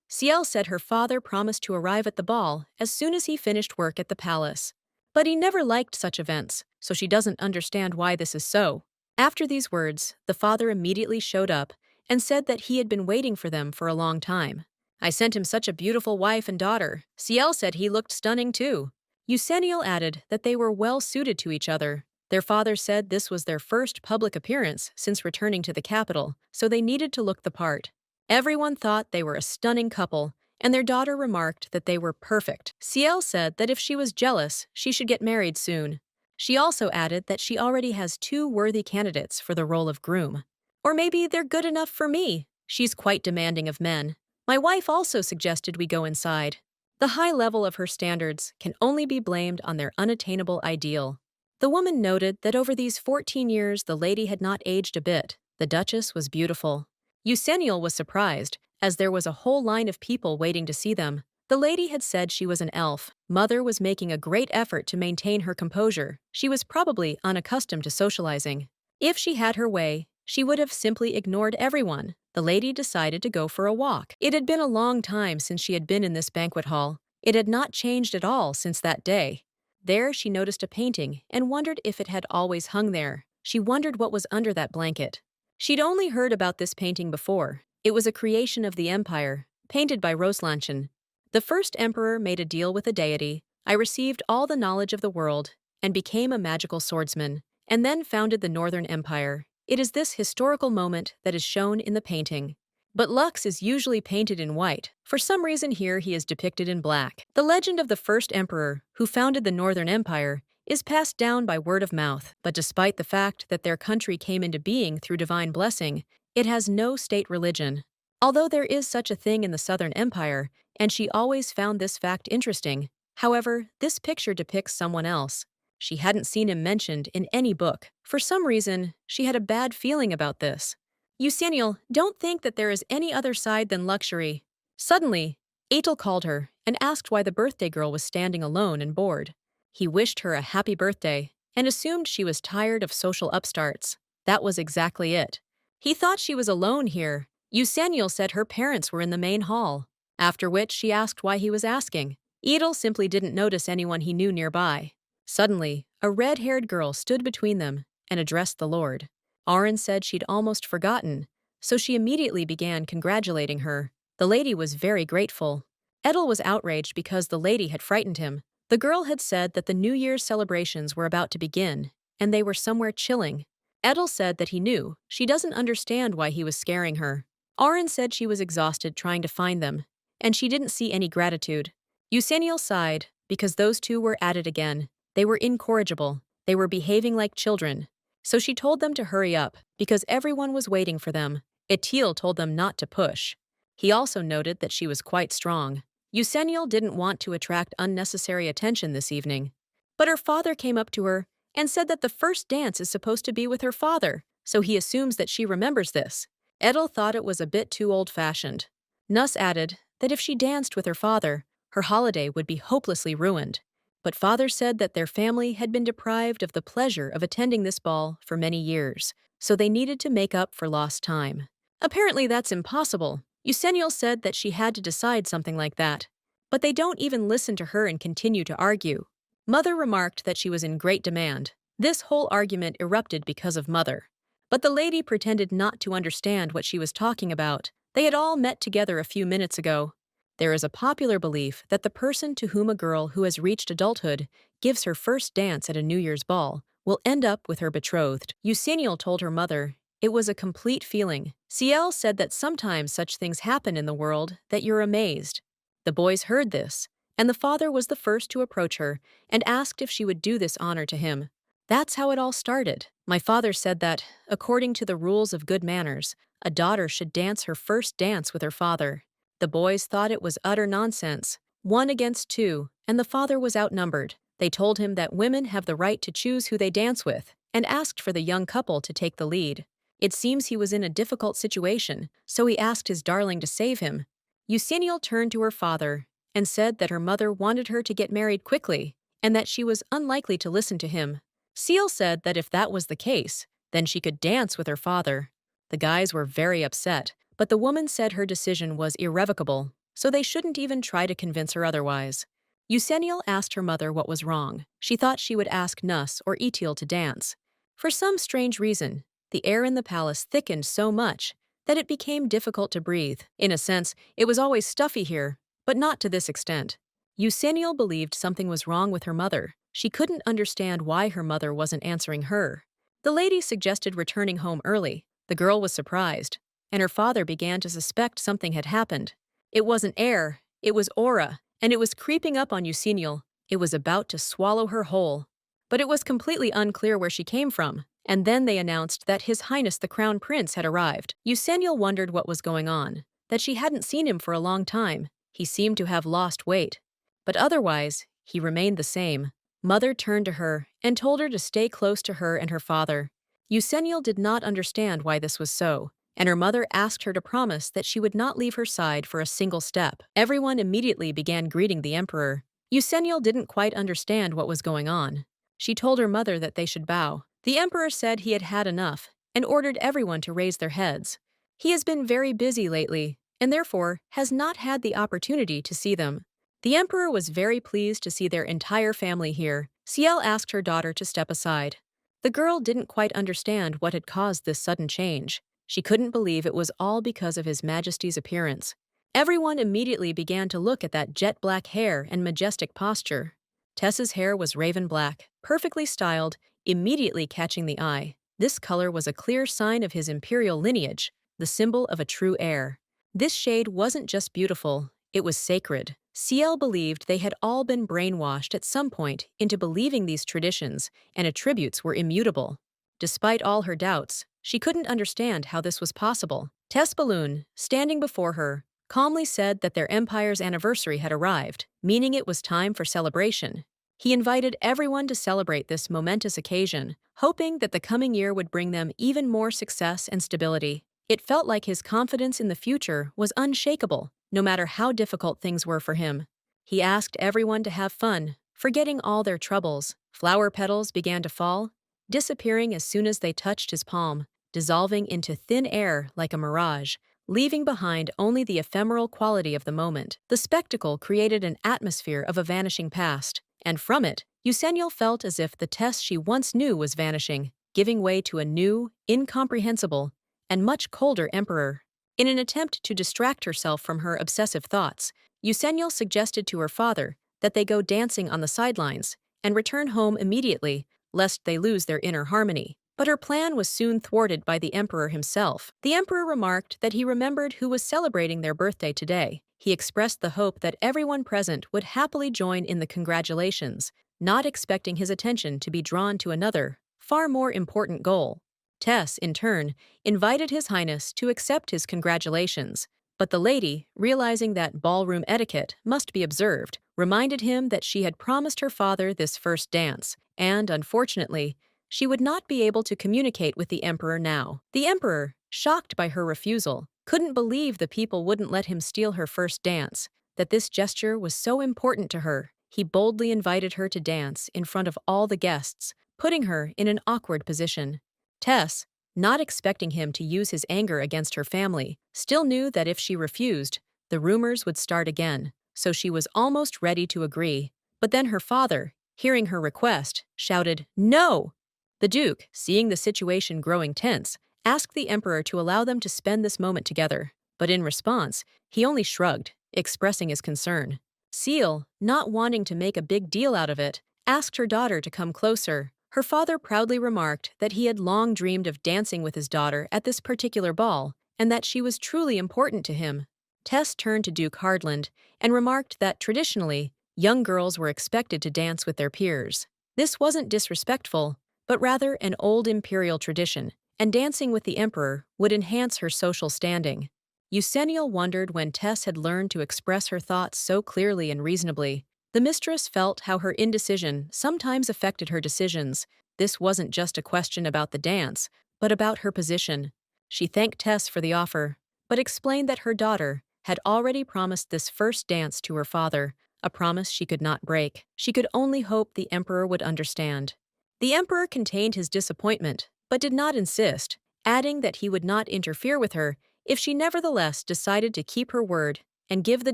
Ciel said her father promised to arrive at the ball as soon as he finished work at the palace. But he never liked such events, so she doesn't understand why this is so. After these words, the father immediately showed up and said that he had been waiting for them for a long time. I sent him such a beautiful wife and daughter. Ciel said he looked stunning too. Eusennial added that they were well suited to each other. Their father said this was their first public appearance since returning to the capital, so they needed to look the part. Everyone thought they were a stunning couple, and their daughter remarked that they were perfect. Ciel said that if she was jealous, she should get married soon. She also added that she already has two worthy candidates for the role of groom. Or maybe they're good enough for me. She's quite demanding of men. My wife also suggested we go inside. The high level of her standards can only be blamed on their unattainable ideal. The woman noted that over these 14 years the lady had not aged a bit. The Duchess was beautiful. Eusennial was surprised, as there was a whole line of people waiting to see them. The lady had said she was an elf. Mother was making a great effort to maintain her composure. She was probably unaccustomed to socializing. If she had her way, she would have simply ignored everyone. The lady decided to go for a walk. It had been a long time since she had been in this banquet hall. It had not changed at all since that day. There she noticed a painting and wondered if it had always hung there. She wondered what was under that blanket. She'd only heard about this painting before. It was a creation of the Empire, painted by Roslanchen. The first emperor made a deal with a deity. I received all the knowledge of the world and became a magical swordsman, and then founded the Northern Empire. It is this historical moment that is shown in the painting. But Lux is usually painted in white. For some reason here he is depicted in black. The legend of the first emperor, who founded the Northern Empire, is passed down by word of mouth, but despite the fact that their country came into being through divine blessing, it has no state religion. Although there is such a thing in the Southern Empire, and she always found this fact interesting, however, this picture depicts someone else. She hadn't seen him mentioned in any book. For some reason, she had a bad feeling about this. Eusennial, don't think that there is any other side than luxury. Suddenly, Atel called her and asked why the birthday girl was standing alone and bored. He wished her a happy birthday and assumed she was tired of social upstarts. That was exactly it. He thought she was alone here. Eusennial said her parents were in the main hall, after which she asked why he was asking. Atel simply didn't notice anyone he knew nearby. Suddenly, a red-haired girl stood between them and addressed the Lord. Arin said she'd almost forgotten, so she immediately began congratulating her. The lady was very grateful. Edel was outraged because the lady had frightened him. The girl had said that the New Year's celebrations were about to begin, and they were somewhere chilling. Edel said that he knew. She doesn't understand why he was scaring her. Arin said she was exhausted trying to find them, and she didn't see any gratitude. Eusennial sighed, because those two were at it again. They were incorrigible. They were behaving like children. So she told them to hurry up, because everyone was waiting for them. Atel told them not to push. He also noted that she was quite strong. Eusennial didn't want to attract unnecessary attention this evening. But her father came up to her and said that the first dance is supposed to be with her father, so he assumes that she remembers this. Edel thought it was a bit too old-fashioned. Nuss added that if she danced with her father, her holiday would be hopelessly ruined. But father said that their family had been deprived of the pleasure of attending this ball for many years, so they needed to make up for lost time. Apparently that's impossible. Eusennial said that she had to decide something like that. But they don't even listen to her and continue to argue. Mother remarked that she was in great demand. This whole argument erupted because of Mother. But the lady pretended not to understand what she was talking about. They had all met together a few minutes ago. There is a popular belief that the person to whom a girl who has reached adulthood gives her first dance at a New Year's ball will end up with her betrothed. Eusennial told her mother it was a complete feeling. Ciel said that sometimes such things happen in the world that you're amazed. The boys heard this, and the father was the first to approach her and asked if she would do this honor to him. That's how it all started. My father said that, according to the rules of good manners, a daughter should dance her first dance with her father. The boys thought it was utter nonsense. 1 against 2, and the father was outnumbered. They told him that women have the right to choose who they dance with, and asked for the young couple to take the lead. It seems he was in a difficult situation, so he asked his darling to save him. Eusennial turned to her father and said that her mother wanted her to get married quickly and that she was unlikely to listen to him. Seal said that if that was the case, then she could dance with her father. The guys were very upset, but the woman said her decision was irrevocable, so they shouldn't even try to convince her otherwise. Euseniel asked her mother what was wrong. She thought she would ask Nuss or Etil to dance. For some strange reason, the air in the palace thickened so much that it became difficult to breathe. In a sense, it was always stuffy here, but not to this extent. Euseniel believed something was wrong with her mother. She couldn't understand why her mother wasn't answering her. The lady suggested returning home early. The girl was surprised, and her father began to suspect something had happened. It wasn't air, it was aura, and it was creeping up on Euseniel. It was about to swallow her whole. But it was completely unclear where she came from, and then they announced that His Highness the Crown Prince had arrived. Euseniel wondered what was going on, that she hadn't seen him for a long time. He seemed to have lost weight. But otherwise, he remained the same. Mother turned to her and told her to stay close to her and her father. Euseniel did not understand why this was so, and her mother asked her to promise that she would not leave her side for a single step. Everyone immediately began greeting the emperor. Euseniel didn't quite understand what was going on. She told her mother that they should bow. The emperor said he had had enough and ordered everyone to raise their heads. He has been very busy lately, and therefore has not had the opportunity to see them. The emperor was very pleased to see their entire family here. Ciel asked her daughter to step aside. The girl didn't quite understand what had caused this sudden change. She couldn't believe it was all because of His Majesty's appearance. Everyone immediately began to look at that jet-black hair and majestic posture. Tess's hair was raven black, perfectly styled, immediately catching the eye. This color was a clear sign of his imperial lineage, the symbol of a true heir. This shade wasn't just beautiful, it was sacred. Ciel believed they had all been brainwashed at some point into believing these traditions and attributes were immutable. Despite all her doubts, she couldn't understand how this was possible. Tess Balloon, standing before her, calmly said that their empire's anniversary had arrived, meaning it was time for celebration. He invited everyone to celebrate this momentous occasion, hoping that the coming year would bring them even more success and stability. It felt like his confidence in the future was unshakable, no matter how difficult things were for him. He asked everyone to have fun, forgetting all their troubles. Flower petals began to fall, disappearing as soon as they touched his palm, dissolving into thin air like a mirage, leaving behind only the ephemeral quality of the moment. The spectacle created an atmosphere of a vanishing past, and from it, Euseniel felt as if the Tess she once knew was vanishing, giving way to a new, incomprehensible, and much colder emperor. In an attempt to distract herself from her obsessive thoughts, Euseniel suggested to her father that they go dancing on the sidelines and return home immediately, lest they lose their inner harmony. But her plan was soon thwarted by the emperor himself. The emperor remarked that he remembered who was celebrating their birthday today. He expressed the hope that everyone present would happily join in the congratulations, not expecting his attention to be drawn to another, far more important goal. Tess, in turn, invited His Highness to accept his congratulations, but the lady, realizing that ballroom etiquette must be observed, reminded him that she had promised her father this first dance, and, unfortunately, she would not be able to communicate with the emperor now. The emperor, shocked by her refusal, couldn't believe the people wouldn't let him steal her first dance, that this gesture was so important to her. He boldly invited her to dance in front of all the guests, putting her in an awkward position. Tess, not expecting him to use his anger against her family, still knew that if she refused, the rumors would start again, so she was almost ready to agree. But then her father, hearing her request, shouted, "No!" The Duke, seeing the situation growing tense, asked the emperor to allow them to spend this moment together, but in response, he only shrugged, expressing his concern. Ciel, not wanting to make a big deal out of it, asked her daughter to come closer. Her father proudly remarked that he had long dreamed of dancing with his daughter at this particular ball, and that she was truly important to him. Tess turned to Duke Hardland and remarked that traditionally, young girls were expected to dance with their peers. This wasn't disrespectful, but rather an old imperial tradition, and dancing with the emperor would enhance her social standing. Euseniel wondered when Tess had learned to express her thoughts so clearly and reasonably. The mistress felt how her indecision sometimes affected her decisions. This wasn't just a question about the dance, but about her position. She thanked Tess for the offer, but explained that her daughter had already promised this first dance to her father, a promise she could not break. She could only hope the emperor would understand. The emperor contained his disappointment, but did not insist, adding that he would not interfere with her if she nevertheless decided to keep her word and give the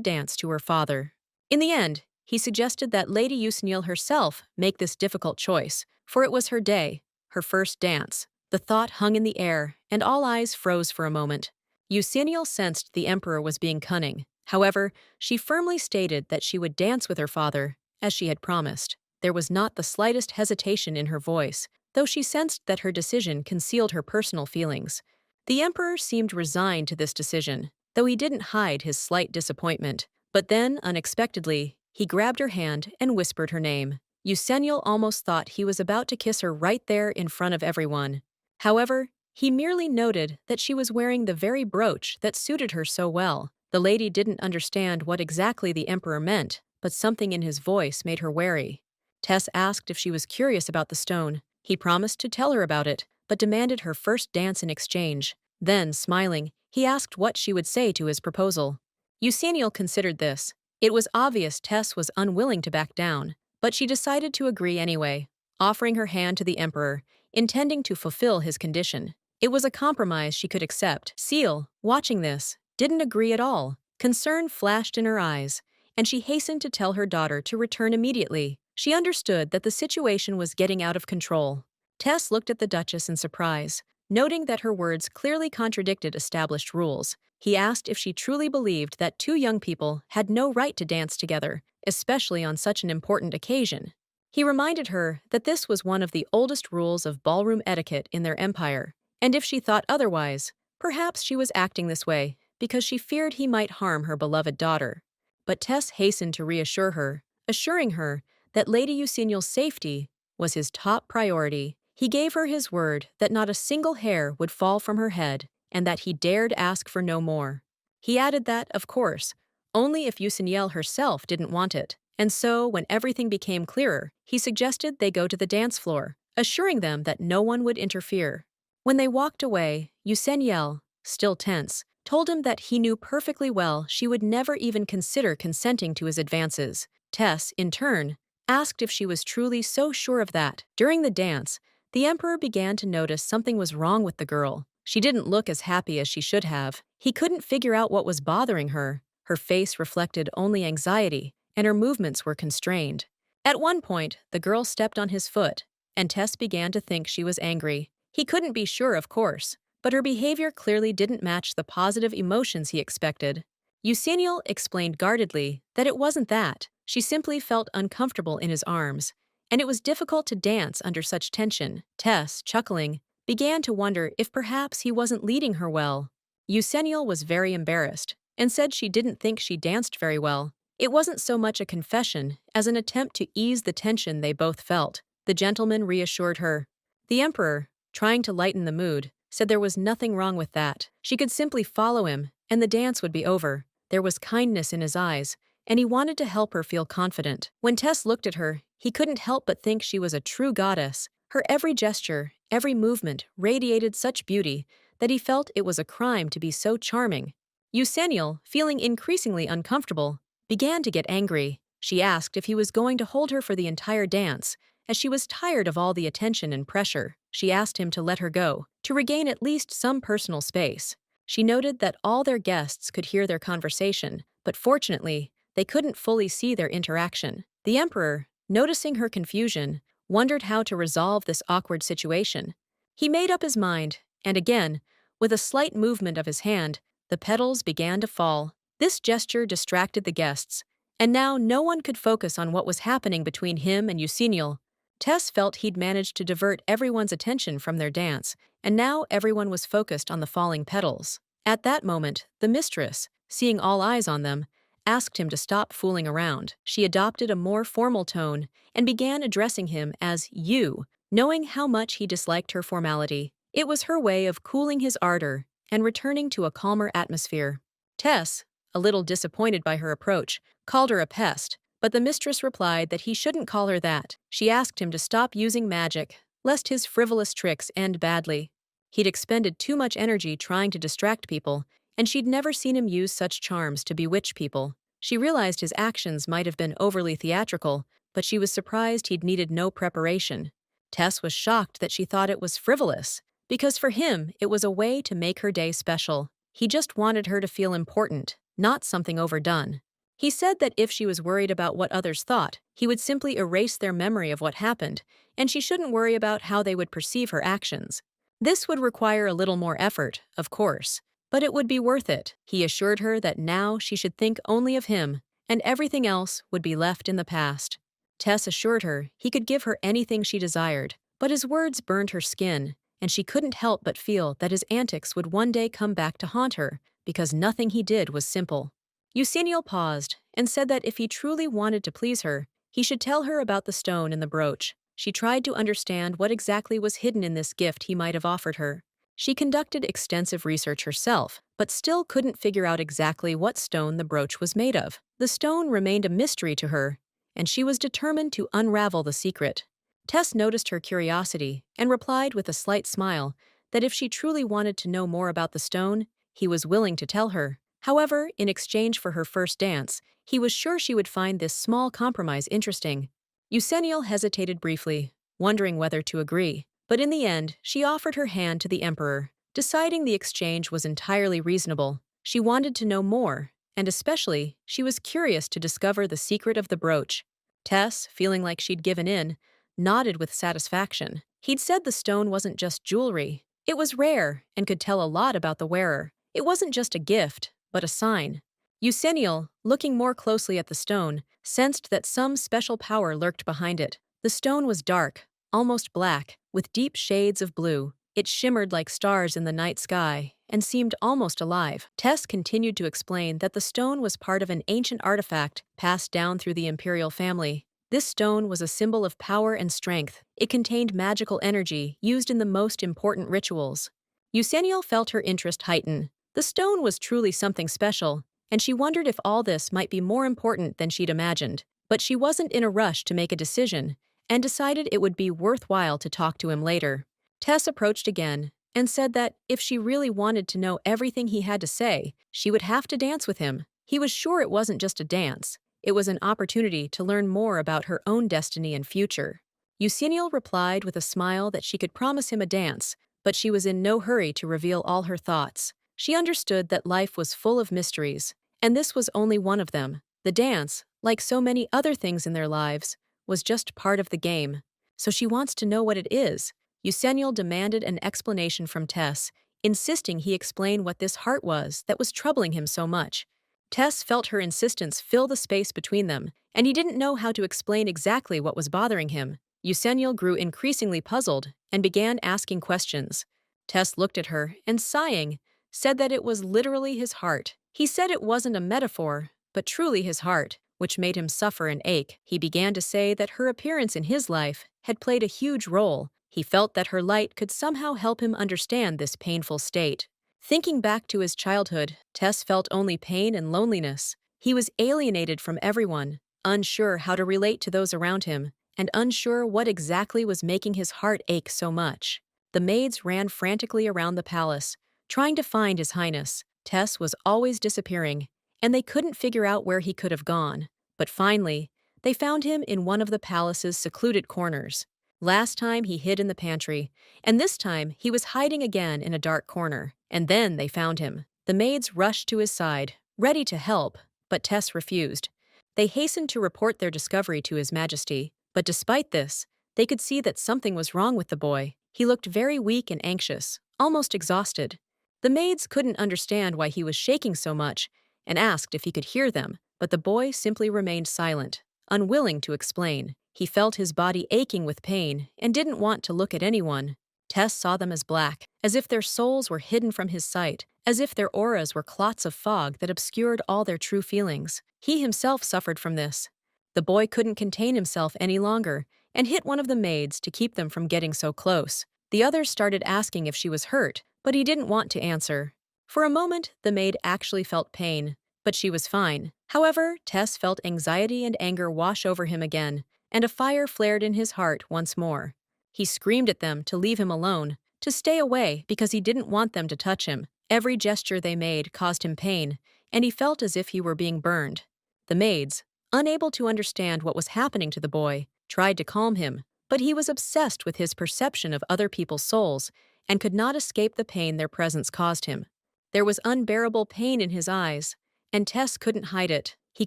dance to her father. In the end, he suggested that Lady Usniel herself make this difficult choice, for it was her day, her first dance. The thought hung in the air, and all eyes froze for a moment. Usniel sensed the emperor was being cunning. However, she firmly stated that she would dance with her father, as she had promised. There was not the slightest hesitation in her voice, though she sensed that her decision concealed her personal feelings. The emperor seemed resigned to this decision, though he didn't hide his slight disappointment. But then, unexpectedly, he grabbed her hand and whispered her name. Useniel almost thought he was about to kiss her right there in front of everyone. However, he merely noted that she was wearing the very brooch that suited her so well. The lady didn't understand what exactly the emperor meant, but something in his voice made her wary. Tess asked if she was curious about the stone. He promised to tell her about it, but demanded her first dance in exchange. Then, smiling, he asked what she would say to his proposal. Useniel considered this. It was obvious Tess was unwilling to back down, but she decided to agree anyway, offering her hand to the emperor, intending to fulfill his condition. It was a compromise she could accept. Seal, watching this, didn't agree at all. Concern flashed in her eyes, and she hastened to tell her daughter to return immediately. She understood that the situation was getting out of control. Tess looked at the Duchess in surprise, noting that her words clearly contradicted established rules. He asked if she truly believed that two young people had no right to dance together, especially on such an important occasion. He reminded her that this was one of the oldest rules of ballroom etiquette in their empire, and if she thought otherwise, perhaps she was acting this way because she feared he might harm her beloved daughter. But Tess hastened to reassure her, assuring her that Lady Useniel's safety was his top priority. He gave her his word that not a single hair would fall from her head and that he dared ask for no more. He added that, of course, only if Useniel herself didn't want it. And so, when everything became clearer, he suggested they go to the dance floor, assuring them that no one would interfere. When they walked away, Useniel, still tense, told him that he knew perfectly well she would never even consider consenting to his advances. Tess, in turn, asked if she was truly so sure of that. During the dance, the emperor began to notice something was wrong with the girl. She didn't look as happy as she should have. He couldn't figure out what was bothering her. Her face reflected only anxiety, and her movements were constrained. At one point, the girl stepped on his foot, and Tess began to think she was angry. He couldn't be sure, of course, but her behavior clearly didn't match the positive emotions he expected. Useniel explained guardedly that it wasn't that. She simply felt uncomfortable in his arms, and it was difficult to dance under such tension. Tess, chuckling, began to wonder if perhaps he wasn't leading her well. Useniel was very embarrassed and said she didn't think she danced very well. It wasn't so much a confession as an attempt to ease the tension they both felt. The gentleman reassured her. The emperor, trying to lighten the mood, said there was nothing wrong with that. She could simply follow him, and the dance would be over. There was kindness in his eyes, and he wanted to help her feel confident. When Tess looked at her, he couldn't help but think she was a true goddess. Her every gesture, every movement radiated such beauty that he felt it was a crime to be so charming. Useniel, feeling increasingly uncomfortable, began to get angry. She asked if he was going to hold her for the entire dance, as she was tired of all the attention and pressure. She asked him to let her go, to regain at least some personal space. She noted that all their guests could hear their conversation, but fortunately, they couldn't fully see their interaction. The emperor, noticing her confusion, wondered how to resolve this awkward situation. He made up his mind, and again, with a slight movement of his hand, the petals began to fall. This gesture distracted the guests, and now no one could focus on what was happening between him and Useniel. Tess felt he'd managed to divert everyone's attention from their dance, and now everyone was focused on the falling petals. At that moment, the mistress, seeing all eyes on them, asked him to stop fooling around. She adopted a more formal tone and began addressing him as you, knowing how much he disliked her formality. It was her way of cooling his ardor and returning to a calmer atmosphere. Tess, a little disappointed by her approach, called her a pest, but the mistress replied that he shouldn't call her that. She asked him to stop using magic, lest his frivolous tricks end badly. He'd expended too much energy trying to distract people, and she'd never seen him use such charms to bewitch people. She realized his actions might have been overly theatrical, but she was surprised he'd needed no preparation. Tess was shocked that she thought it was frivolous, because for him, it was a way to make her day special. He just wanted her to feel important, not something overdone. He said that if she was worried about what others thought, he would simply erase their memory of what happened, and she shouldn't worry about how they would perceive her actions. This would require a little more effort, of course, but it would be worth it. He assured her that now she should think only of him, and everything else would be left in the past. Tess assured her he could give her anything she desired, but his words burned her skin, and she couldn't help but feel that his antics would one day come back to haunt her, because nothing he did was simple. Eusenio paused and said that if he truly wanted to please her, he should tell her about the stone and the brooch. She tried to understand what exactly was hidden in this gift he might have offered her. She conducted extensive research herself, but still couldn't figure out exactly what stone the brooch was made of. The stone remained a mystery to her, and she was determined to unravel the secret. Tess noticed her curiosity and replied with a slight smile that if she truly wanted to know more about the stone, he was willing to tell her. However, in exchange for her first dance, he was sure she would find this small compromise interesting. Eusenio hesitated briefly, wondering whether to agree, but in the end, she offered her hand to the emperor, deciding the exchange was entirely reasonable. She wanted to know more, and especially, she was curious to discover the secret of the brooch. Tess, feeling like she'd given in, nodded with satisfaction. He'd said the stone wasn't just jewelry. It was rare and could tell a lot about the wearer. It wasn't just a gift, but a sign. Eusenio, looking more closely at the stone, sensed that some special power lurked behind it. The stone was dark, almost black, with deep shades of blue. It shimmered like stars in the night sky and seemed almost alive. Tess continued to explain that the stone was part of an ancient artifact passed down through the Imperial family. This stone was a symbol of power and strength. It contained magical energy used in the most important rituals. Eusenio felt her interest heighten. The stone was truly something special, and she wondered if all this might be more important than she'd imagined. But she wasn't in a rush to make a decision, and decided it would be worthwhile to talk to him later. Tess approached again and said that if she really wanted to know everything he had to say, she would have to dance with him. He was sure it wasn't just a dance. It was an opportunity to learn more about her own destiny and future. Eusenio replied with a smile that she could promise him a dance, but she was in no hurry to reveal all her thoughts. She understood that life was full of mysteries, and this was only one of them. The dance, like so many other things in their lives, was just part of the game. So she wants to know what it is. Eusenio demanded an explanation from Tess, insisting he explain what this heart was that was troubling him so much. Tess felt her insistence fill the space between them, and he didn't know how to explain exactly what was bothering him. Eusenio grew increasingly puzzled and began asking questions. Tess looked at her and, sighing, said that it was literally his heart. He said it wasn't a metaphor, but truly his heart, which made him suffer and ache. He began to say that her appearance in his life had played a huge role. He felt that her light could somehow help him understand this painful state. Thinking back to his childhood, Tess felt only pain and loneliness. He was alienated from everyone, unsure how to relate to those around him, and unsure what exactly was making his heart ache so much. The maids ran frantically around the palace, trying to find His Highness. Tess was always disappearing, and they couldn't figure out where he could have gone. But finally, they found him in one of the palace's secluded corners. Last time he hid in the pantry, and this time he was hiding again in a dark corner. And then they found him. The maids rushed to his side, ready to help, but Tess refused. They hastened to report their discovery to His Majesty, but despite this, they could see that something was wrong with the boy. He looked very weak and anxious, almost exhausted. The maids couldn't understand why he was shaking so much and asked if he could hear them, but the boy simply remained silent, unwilling to explain. He felt his body aching with pain and didn't want to look at anyone. Tess saw them as black, as if their souls were hidden from his sight, as if their auras were clots of fog that obscured all their true feelings. He himself suffered from this. The boy couldn't contain himself any longer and hit one of the maids to keep them from getting so close. The others started asking if she was hurt, but he didn't want to answer. For a moment, the maid actually felt pain, but she was fine. However, Tess felt anxiety and anger wash over him again, and a fire flared in his heart once more. He screamed at them to leave him alone, to stay away because he didn't want them to touch him. Every gesture they made caused him pain, and he felt as if he were being burned. The maids, unable to understand what was happening to the boy, tried to calm him, but he was obsessed with his perception of other people's souls and could not escape the pain their presence caused him. There was unbearable pain in his eyes, and Tess couldn't hide it. He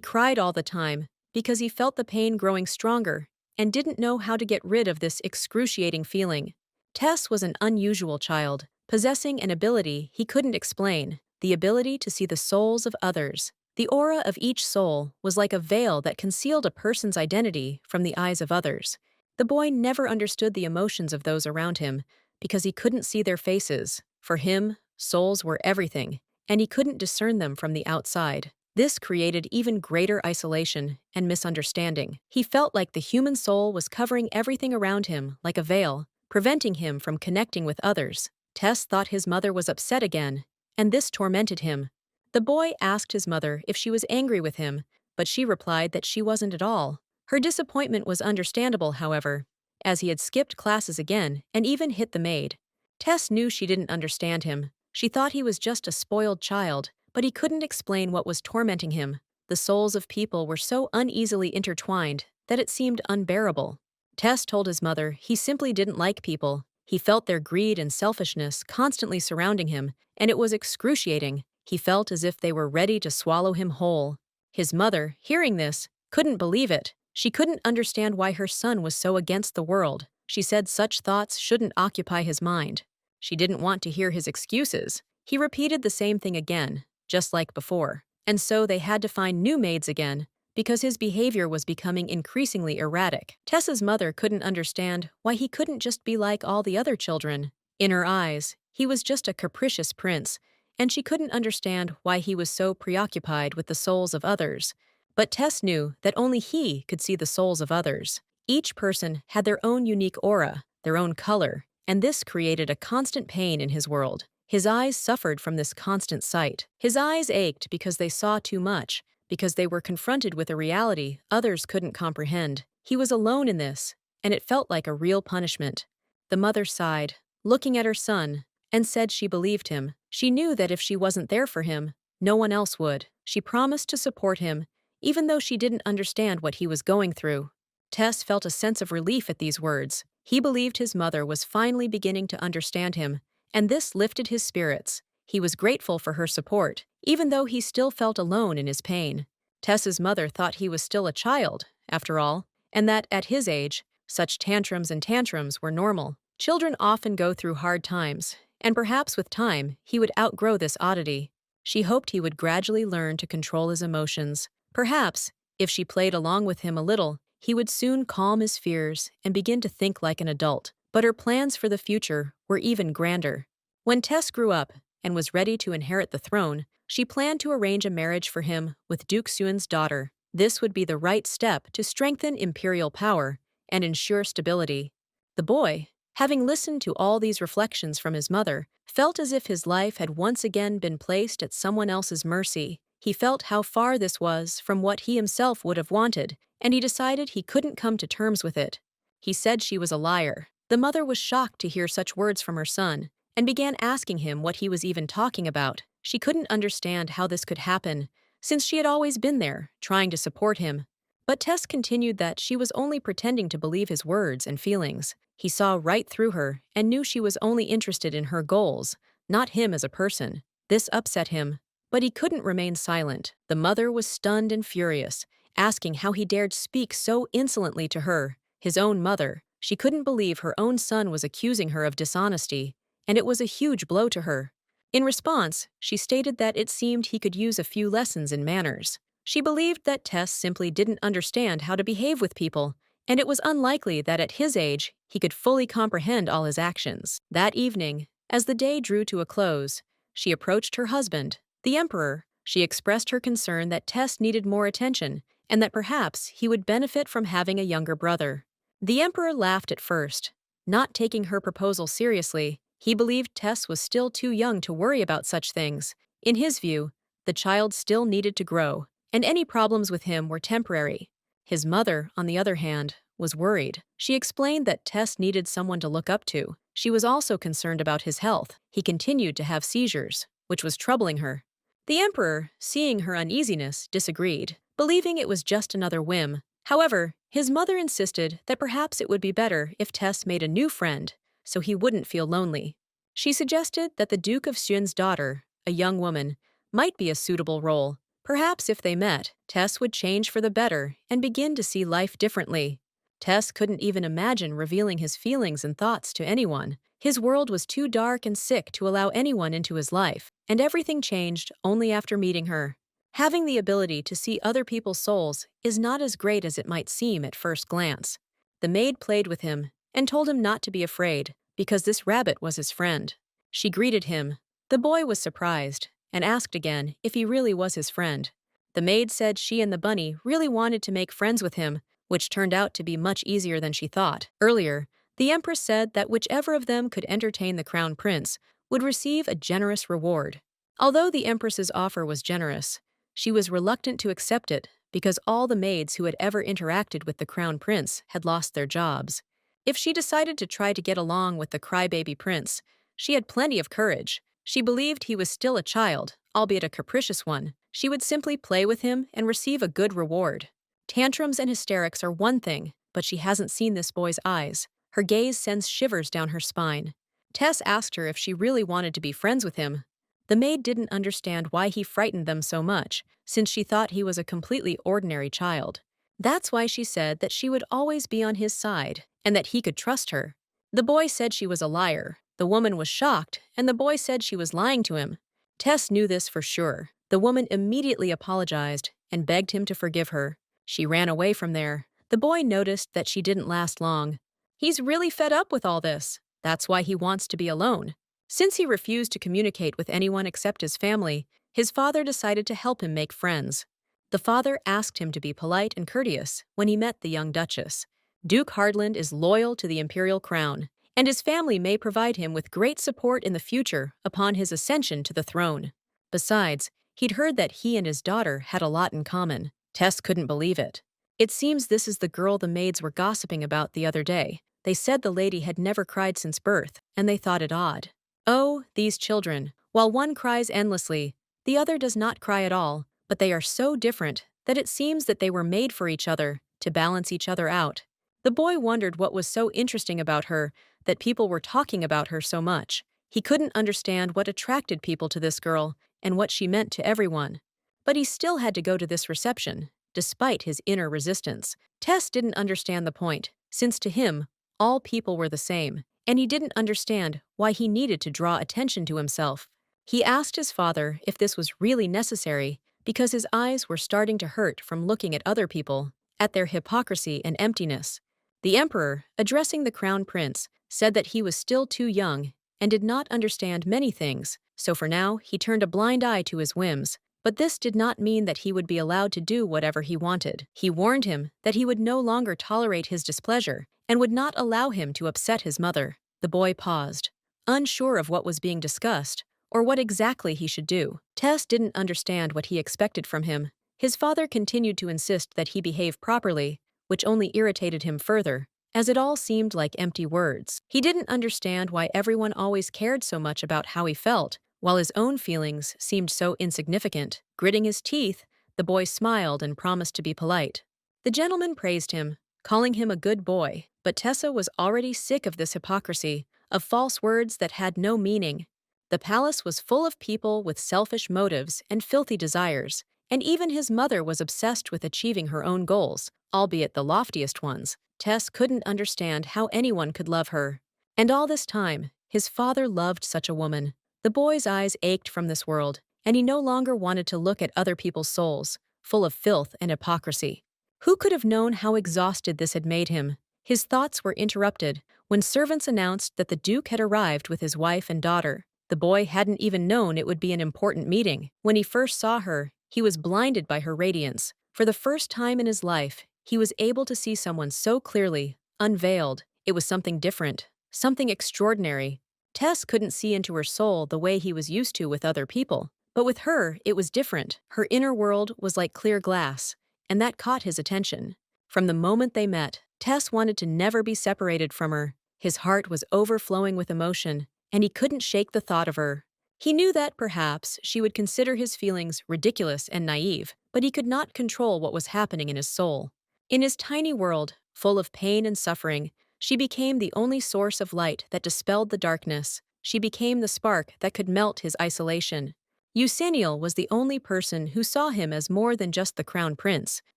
cried all the time because he felt the pain growing stronger and didn't know how to get rid of this excruciating feeling. Tess was an unusual child, possessing an ability he couldn't explain, the ability to see the souls of others. The aura of each soul was like a veil that concealed a person's identity from the eyes of others. The boy never understood the emotions of those around him because he couldn't see their faces. For him, souls were everything, and he couldn't discern them from the outside. This created even greater isolation and misunderstanding. He felt like the human soul was covering everything around him like a veil, preventing him from connecting with others. Tess thought his mother was upset again, and this tormented him. The boy asked his mother if she was angry with him, but she replied that she wasn't at all. Her disappointment was understandable, however, as he had skipped classes again and even hit the maid. Tess knew she didn't understand him. She thought he was just a spoiled child, but he couldn't explain what was tormenting him. The souls of people were so uneasily intertwined that it seemed unbearable. Tess told his mother he simply didn't like people. He felt their greed and selfishness constantly surrounding him, and it was excruciating. He felt as if they were ready to swallow him whole. His mother, hearing this, couldn't believe it. She couldn't understand why her son was so against the world. She said such thoughts shouldn't occupy his mind. She didn't want to hear his excuses. He repeated the same thing again, just like before. And so they had to find new maids again, because his behavior was becoming increasingly erratic. Tessa's mother couldn't understand why he couldn't just be like all the other children. In her eyes, he was just a capricious prince, and she couldn't understand why he was so preoccupied with the souls of others. But Tess knew that only he could see the souls of others. Each person had their own unique aura, their own color, and this created a constant pain in his world. His eyes suffered from this constant sight. His eyes ached because they saw too much, because they were confronted with a reality others couldn't comprehend. He was alone in this, and it felt like a real punishment. The mother sighed, looking at her son, and said she believed him. She knew that if she wasn't there for him, no one else would. She promised to support him, even though she didn't understand what he was going through. Tess felt a sense of relief at these words. He believed his mother was finally beginning to understand him, and this lifted his spirits. He was grateful for her support, even though he still felt alone in his pain. Tess's mother thought he was still a child, after all, and that at his age, such tantrums were normal. Children often go through hard times, and perhaps with time, he would outgrow this oddity. She hoped he would gradually learn to control his emotions. Perhaps, if she played along with him a little, he would soon calm his fears and begin to think like an adult. But her plans for the future were even grander. When Tess grew up and was ready to inherit the throne, she planned to arrange a marriage for him with Duke Suin's daughter. This would be the right step to strengthen imperial power and ensure stability. The boy, having listened to all these reflections from his mother, felt as if his life had once again been placed at someone else's mercy. He felt how far this was from what he himself would have wanted, and he decided he couldn't come to terms with it. He said she was a liar. The mother was shocked to hear such words from her son, and began asking him what he was even talking about. She couldn't understand how this could happen, since she had always been there, trying to support him. But Tess continued that she was only pretending to believe his words and feelings. He saw right through her and knew she was only interested in her goals, not him as a person. This upset him, but he couldn't remain silent. The mother was stunned and furious, asking how he dared speak so insolently to her, his own mother. She couldn't believe her own son was accusing her of dishonesty, and it was a huge blow to her. In response, she stated that it seemed he could use a few lessons in manners. She believed that Tess simply didn't understand how to behave with people, and it was unlikely that at his age he could fully comprehend all his actions. That evening, as the day drew to a close, she approached her husband, the Emperor. She expressed her concern that Tess needed more attention, and that perhaps he would benefit from having a younger brother. The Emperor laughed at first, not taking her proposal seriously. He believed Tess was still too young to worry about such things. In his view, the child still needed to grow, and any problems with him were temporary. His mother, on the other hand, was worried. She explained that Tess needed someone to look up to. She was also concerned about his health. He continued to have seizures. which was troubling her. The Emperor, seeing her uneasiness, disagreed, believing it was just another whim. However, his mother insisted that perhaps it would be better if Tess made a new friend, so he wouldn't feel lonely. She suggested that the Duke of Xun's daughter, a young woman, might be a suitable role. Perhaps if they met, Tess would change for the better and begin to see life differently. Tess couldn't even imagine revealing his feelings and thoughts to anyone. His world was too dark and sick to allow anyone into his life, and everything changed only after meeting her. Having the ability to see other people's souls is not as great as it might seem at first glance. The maid played with him and told him not to be afraid, because this rabbit was his friend. She greeted him. The boy was surprised and asked again if he really was his friend. The maid said she and the bunny really wanted to make friends with him, which turned out to be much easier than she thought. Earlier, the Empress said that whichever of them could entertain the Crown Prince would receive a generous reward. Although the Empress's offer was generous, she was reluctant to accept it because all the maids who had ever interacted with the Crown Prince had lost their jobs. If she decided to try to get along with the crybaby prince, she had plenty of courage. She believed he was still a child, albeit a capricious one. She would simply play with him and receive a good reward. Tantrums and hysterics are one thing, but she hasn't seen this boy's eyes. Her gaze sends shivers down her spine. Tess asked her if she really wanted to be friends with him. The maid didn't understand why he frightened them so much, since she thought he was a completely ordinary child. That's why she said that she would always be on his side, and that he could trust her. The boy said she was a liar. The woman was shocked, and the boy said she was lying to him. Tess knew this for sure. The woman immediately apologized and begged him to forgive her. She ran away from there. The boy noticed that she didn't last long. He's really fed up with all this. That's why he wants to be alone. Since he refused to communicate with anyone except his family, his father decided to help him make friends. The father asked him to be polite and courteous when he met the young Duchess. Duke Hardland is loyal to the Imperial crown, and his family may provide him with great support in the future upon his ascension to the throne. Besides, he'd heard that he and his daughter had a lot in common. Tess couldn't believe it. It seems this is the girl the maids were gossiping about the other day. They said the lady had never cried since birth, and they thought it odd. Oh, these children. While one cries endlessly, the other does not cry at all, but they are so different that it seems that they were made for each other, to balance each other out. The boy wondered what was so interesting about her, that people were talking about her so much. He couldn't understand what attracted people to this girl and what she meant to everyone. But he still had to go to this reception, despite his inner resistance. Tess didn't understand the point, since to him, all people were the same, and he didn't understand why he needed to draw attention to himself. He asked his father if this was really necessary because his eyes were starting to hurt from looking at other people, at their hypocrisy and emptiness. The Emperor, addressing the Crown Prince, said that he was still too young and did not understand many things, so for now he turned a blind eye to his whims. But this did not mean that he would be allowed to do whatever he wanted. He warned him that he would no longer tolerate his displeasure and would not allow him to upset his mother. The boy paused, unsure of what was being discussed or what exactly he should do. Tess didn't understand what he expected from him. His father continued to insist that he behave properly, which only irritated him further, as it all seemed like empty words. He didn't understand why everyone always cared so much about how he felt, while his own feelings seemed so insignificant. Gritting his teeth, the boy smiled and promised to be polite. The gentleman praised him, calling him a good boy, but Tessa was already sick of this hypocrisy, of false words that had no meaning. The palace was full of people with selfish motives and filthy desires, and even his mother was obsessed with achieving her own goals, albeit the loftiest ones. Tess couldn't understand how anyone could love her. And all this time, his father loved such a woman. The boy's eyes ached from this world, and he no longer wanted to look at other people's souls, full of filth and hypocrisy. Who could have known how exhausted this had made him? His thoughts were interrupted when servants announced that the Duke had arrived with his wife and daughter. The boy hadn't even known it would be an important meeting. When he first saw her, he was blinded by her radiance. For the first time in his life, he was able to see someone so clearly, unveiled. It was something different, something extraordinary. Tess couldn't see into her soul the way he was used to with other people. But with her, it was different. Her inner world was like clear glass, and that caught his attention. From the moment they met, Tess wanted to never be separated from her. His heart was overflowing with emotion, and he couldn't shake the thought of her. He knew that perhaps she would consider his feelings ridiculous and naive, but he could not control what was happening in his soul. In his tiny world, full of pain and suffering, she became the only source of light that dispelled the darkness. She became the spark that could melt his isolation. Eusennial was the only person who saw him as more than just the crown prince,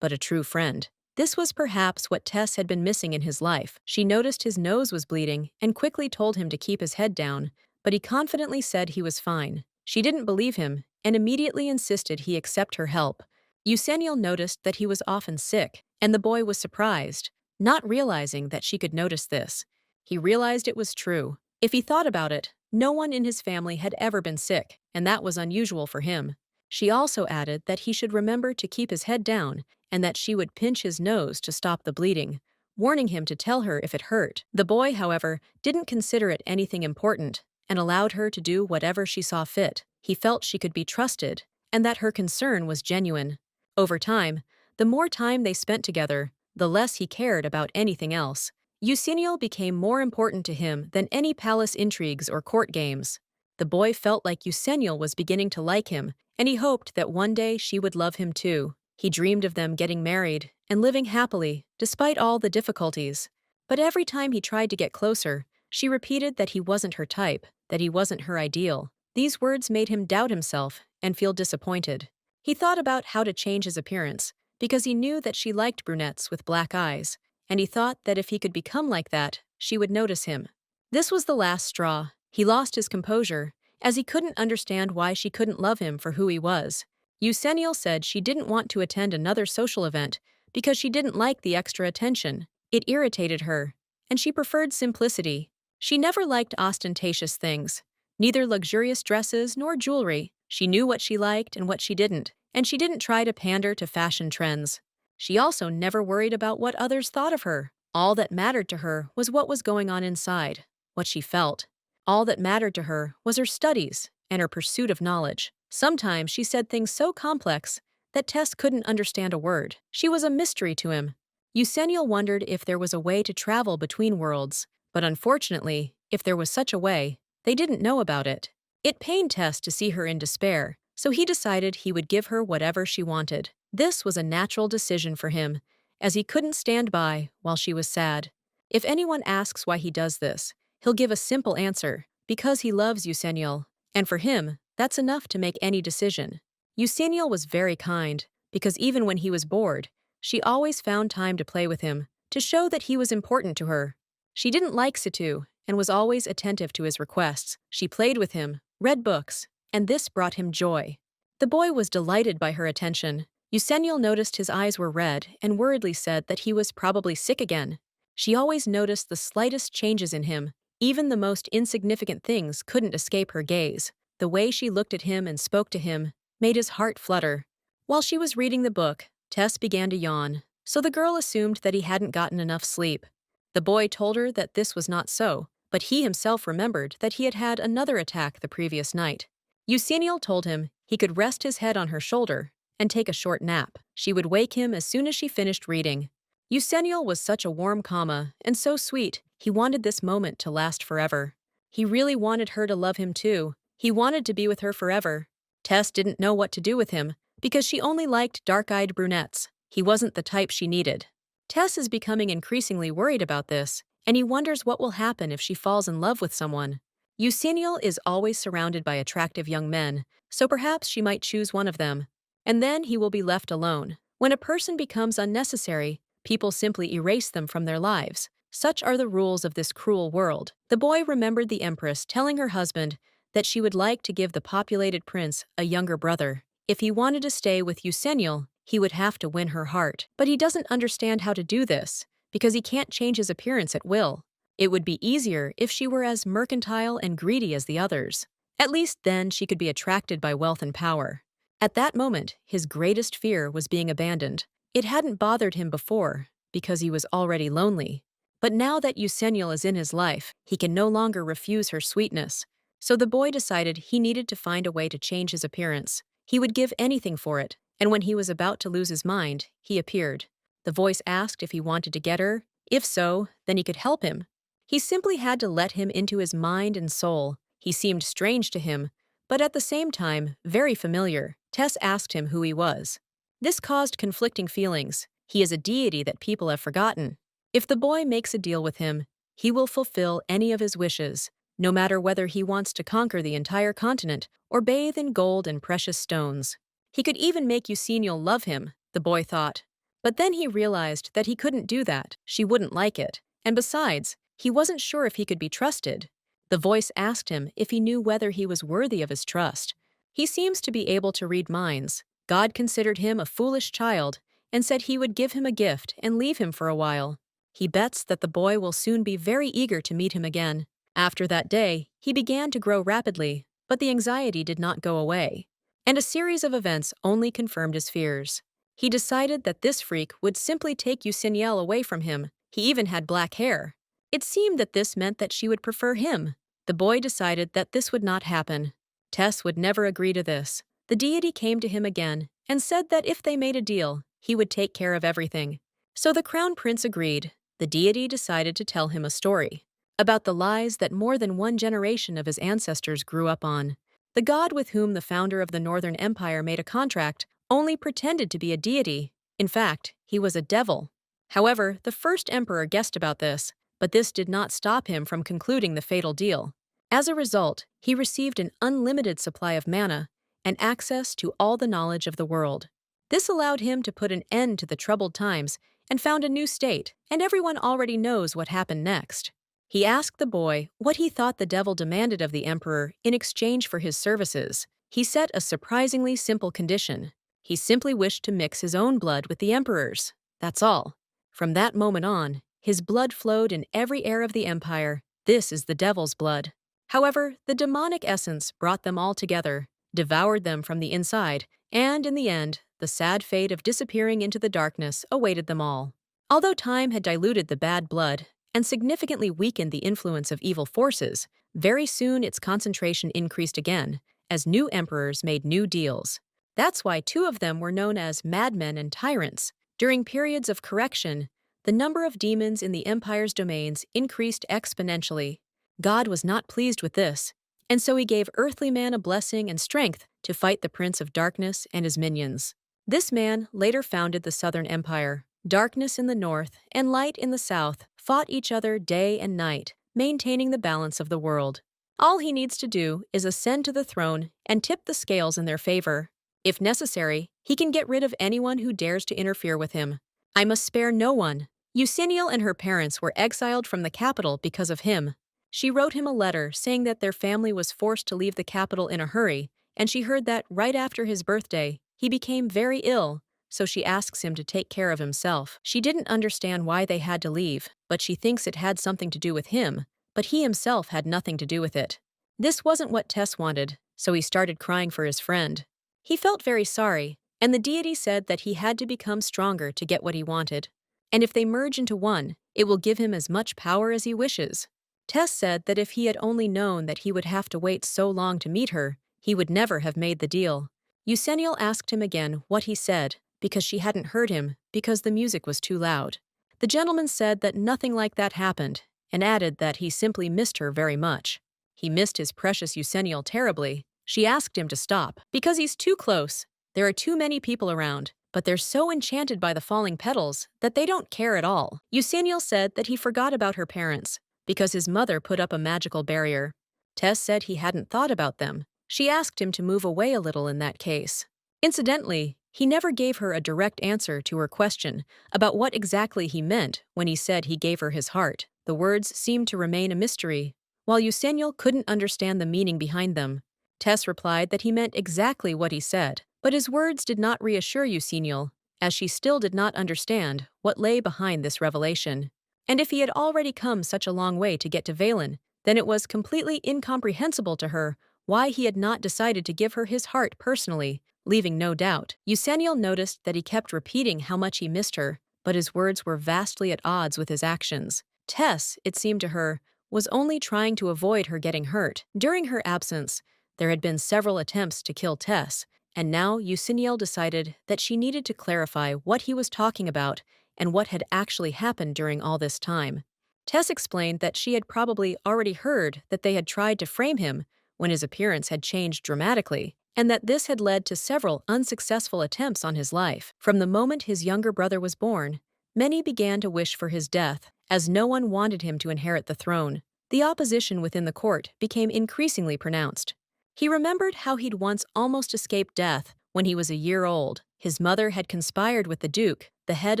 but a true friend. This was perhaps what Tess had been missing in his life. She noticed his nose was bleeding and quickly told him to keep his head down, but he confidently said he was fine. She didn't believe him and immediately insisted he accept her help. Eusennial noticed that he was often sick, and the boy was surprised, not realizing that she could notice this. He realized it was true. If he thought about it, no one in his family had ever been sick, and that was unusual for him. She also added that he should remember to keep his head down and that she would pinch his nose to stop the bleeding, warning him to tell her if it hurt. The boy, however, didn't consider it anything important and allowed her to do whatever she saw fit. He felt she could be trusted and that her concern was genuine. Over time, the more time they spent together, the less he cared about anything else. Eusennial became more important to him than any palace intrigues or court games. The boy felt like Eusennial was beginning to like him, and he hoped that one day she would love him too. He dreamed of them getting married and living happily, despite all the difficulties. But every time he tried to get closer, she repeated that he wasn't her type, that he wasn't her ideal. These words made him doubt himself and feel disappointed. He thought about how to change his appearance, because he knew that she liked brunettes with black eyes, and he thought that if he could become like that, she would notice him. This was the last straw. He lost his composure, as he couldn't understand why she couldn't love him for who he was. Eusennial said she didn't want to attend another social event because she didn't like the extra attention. It irritated her, and she preferred simplicity. She never liked ostentatious things, neither luxurious dresses nor jewelry. She knew what she liked and what she didn't, and she didn't try to pander to fashion trends. She also never worried about what others thought of her. All that mattered to her was what was going on inside, what she felt. All that mattered to her was her studies and her pursuit of knowledge. Sometimes she said things so complex that Tess couldn't understand a word. She was a mystery to him. Eusennial wondered if there was a way to travel between worlds, but unfortunately, if there was such a way, they didn't know about it. It pained Tess to see her in despair, so he decided he would give her whatever she wanted. This was a natural decision for him, as he couldn't stand by while she was sad. If anyone asks why he does this, he'll give a simple answer: because he loves Eusennial, and for him, that's enough to make any decision. Eusennial was very kind, because even when he was bored, she always found time to play with him, to show that he was important to her. She didn't like Situ, and was always attentive to his requests. She played with him, read books, and this brought him joy. The boy was delighted by her attention. Eusennial noticed his eyes were red and worriedly said that he was probably sick again. She always noticed the slightest changes in him. Even the most insignificant things couldn't escape her gaze. The way she looked at him and spoke to him made his heart flutter. While she was reading the book, Tess began to yawn, so the girl assumed that he hadn't gotten enough sleep. The boy told her that this was not so, but he himself remembered that he had had another attack the previous night. Eusennial told him he could rest his head on her shoulder and take a short nap. She would wake him as soon as she finished reading. Eusennial was such a warm comma and so sweet. He wanted this moment to last forever. He really wanted her to love him too. He wanted to be with her forever. Tess didn't know what to do with him because she only liked dark-eyed brunettes. He wasn't the type she needed. Tess is becoming increasingly worried about this, and he wonders what will happen if she falls in love with someone. Eusennial is always surrounded by attractive young men, so perhaps she might choose one of them. And then he will be left alone. When a person becomes unnecessary, people simply erase them from their lives. Such are the rules of this cruel world. The boy remembered the Empress telling her husband that she would like to give the populated prince a younger brother. If he wanted to stay with Eusennial, he would have to win her heart. But he doesn't understand how to do this, because he can't change his appearance at will. It would be easier if she were as mercantile and greedy as the others. At least then she could be attracted by wealth and power. At that moment, his greatest fear was being abandoned. It hadn't bothered him before, because he was already lonely. But now that Eusennial is in his life, he can no longer refuse her sweetness. So the boy decided he needed to find a way to change his appearance. He would give anything for it, and when he was about to lose his mind, he appeared. The voice asked if he wanted to get her. If so, then he could help him. He simply had to let him into his mind and soul. He seemed strange to him, but at the same time, very familiar. Tess asked him who he was. This caused conflicting feelings. He is a deity that people have forgotten. If the boy makes a deal with him, he will fulfill any of his wishes, no matter whether he wants to conquer the entire continent or bathe in gold and precious stones. He could even make Eusenio love him, the boy thought. But then he realized that he couldn't do that. She wouldn't like it. And besides, he wasn't sure if he could be trusted. The voice asked him if he knew whether he was worthy of his trust. He seems to be able to read minds. God considered him a foolish child and said he would give him a gift and leave him for a while. He bets that the boy will soon be very eager to meet him again. After that day, he began to grow rapidly, but the anxiety did not go away. And a series of events only confirmed his fears. He decided that this freak would simply take Euseniel away from him. He even had black hair. It seemed that this meant that she would prefer him. The boy decided that this would not happen. Tess would never agree to this. The deity came to him again and said that if they made a deal, he would take care of everything. So the crown prince agreed. The deity decided to tell him a story about the lies that more than one generation of his ancestors grew up on. The god with whom the founder of the Northern Empire made a contract only pretended to be a deity. In fact, he was a devil. However, the first emperor guessed about this, but this did not stop him from concluding the fatal deal. As a result, he received an unlimited supply of mana and access to all the knowledge of the world. This allowed him to put an end to the troubled times and found a new state, and everyone already knows what happened next. He asked the boy what he thought the devil demanded of the emperor in exchange for his services. He set a surprisingly simple condition. He simply wished to mix his own blood with the emperor's. That's all. From that moment on, his blood flowed in every air of the empire. This is the devil's blood. However, the demonic essence brought them all together, devoured them from the inside, and in the end, the sad fate of disappearing into the darkness awaited them all. Although time had diluted the bad blood and significantly weakened the influence of evil forces, very soon its concentration increased again, as new emperors made new deals. That's why two of them were known as madmen and tyrants. During periods of correction, the number of demons in the empire's domains increased exponentially. God was not pleased with this, and so he gave earthly man a blessing and strength to fight the Prince of Darkness and his minions. This man later founded the Southern Empire. Darkness in the north and light in the south fought each other day and night, maintaining the balance of the world. All he needs to do is ascend to the throne and tip the scales in their favor. If necessary, he can get rid of anyone who dares to interfere with him. I must spare no one. Euseniel and her parents were exiled from the capital because of him. She wrote him a letter saying that their family was forced to leave the capital in a hurry, and she heard that right after his birthday, he became very ill, so she asks him to take care of himself. She didn't understand why they had to leave, but she thinks it had something to do with him, but he himself had nothing to do with it. This wasn't what Tess wanted, so he started crying for his friend. He felt very sorry, and the deity said that he had to become stronger to get what he wanted. And if they merge into one, it will give him as much power as he wishes. Tess said that if he had only known that he would have to wait so long to meet her, he would never have made the deal. Euseniel asked him again what he said, because she hadn't heard him, because the music was too loud. The gentleman said that nothing like that happened, and added that he simply missed her very much. He missed his precious Euseniel terribly. She asked him to stop, because he's too close. There are too many people around, but they're so enchanted by the falling petals that they don't care at all. Euseniel said that he forgot about her parents, because his mother put up a magical barrier. Tess said he hadn't thought about them. She asked him to move away a little in that case. Incidentally, he never gave her a direct answer to her question about what exactly he meant when he said he gave her his heart. The words seemed to remain a mystery, while Euseniel couldn't understand the meaning behind them. Tess replied that he meant exactly what he said, but his words did not reassure Euseniel, as she still did not understand what lay behind this revelation. And if he had already come such a long way to get to Valen, then it was completely incomprehensible to her why he had not decided to give her his heart personally, leaving no doubt. Euseniel noticed that he kept repeating how much he missed her, but his words were vastly at odds with his actions. Tess, it seemed to her, was only trying to avoid her getting hurt. During her absence, there had been several attempts to kill Tess, and now Euseniel decided that she needed to clarify what he was talking about and what had actually happened during all this time. Tess explained that she had probably already heard that they had tried to frame him when his appearance had changed dramatically, and that this had led to several unsuccessful attempts on his life. From the moment his younger brother was born, many began to wish for his death, as no one wanted him to inherit the throne. The opposition within the court became increasingly pronounced. He remembered how he'd once almost escaped death when he was a year old. His mother had conspired with the Duke, the head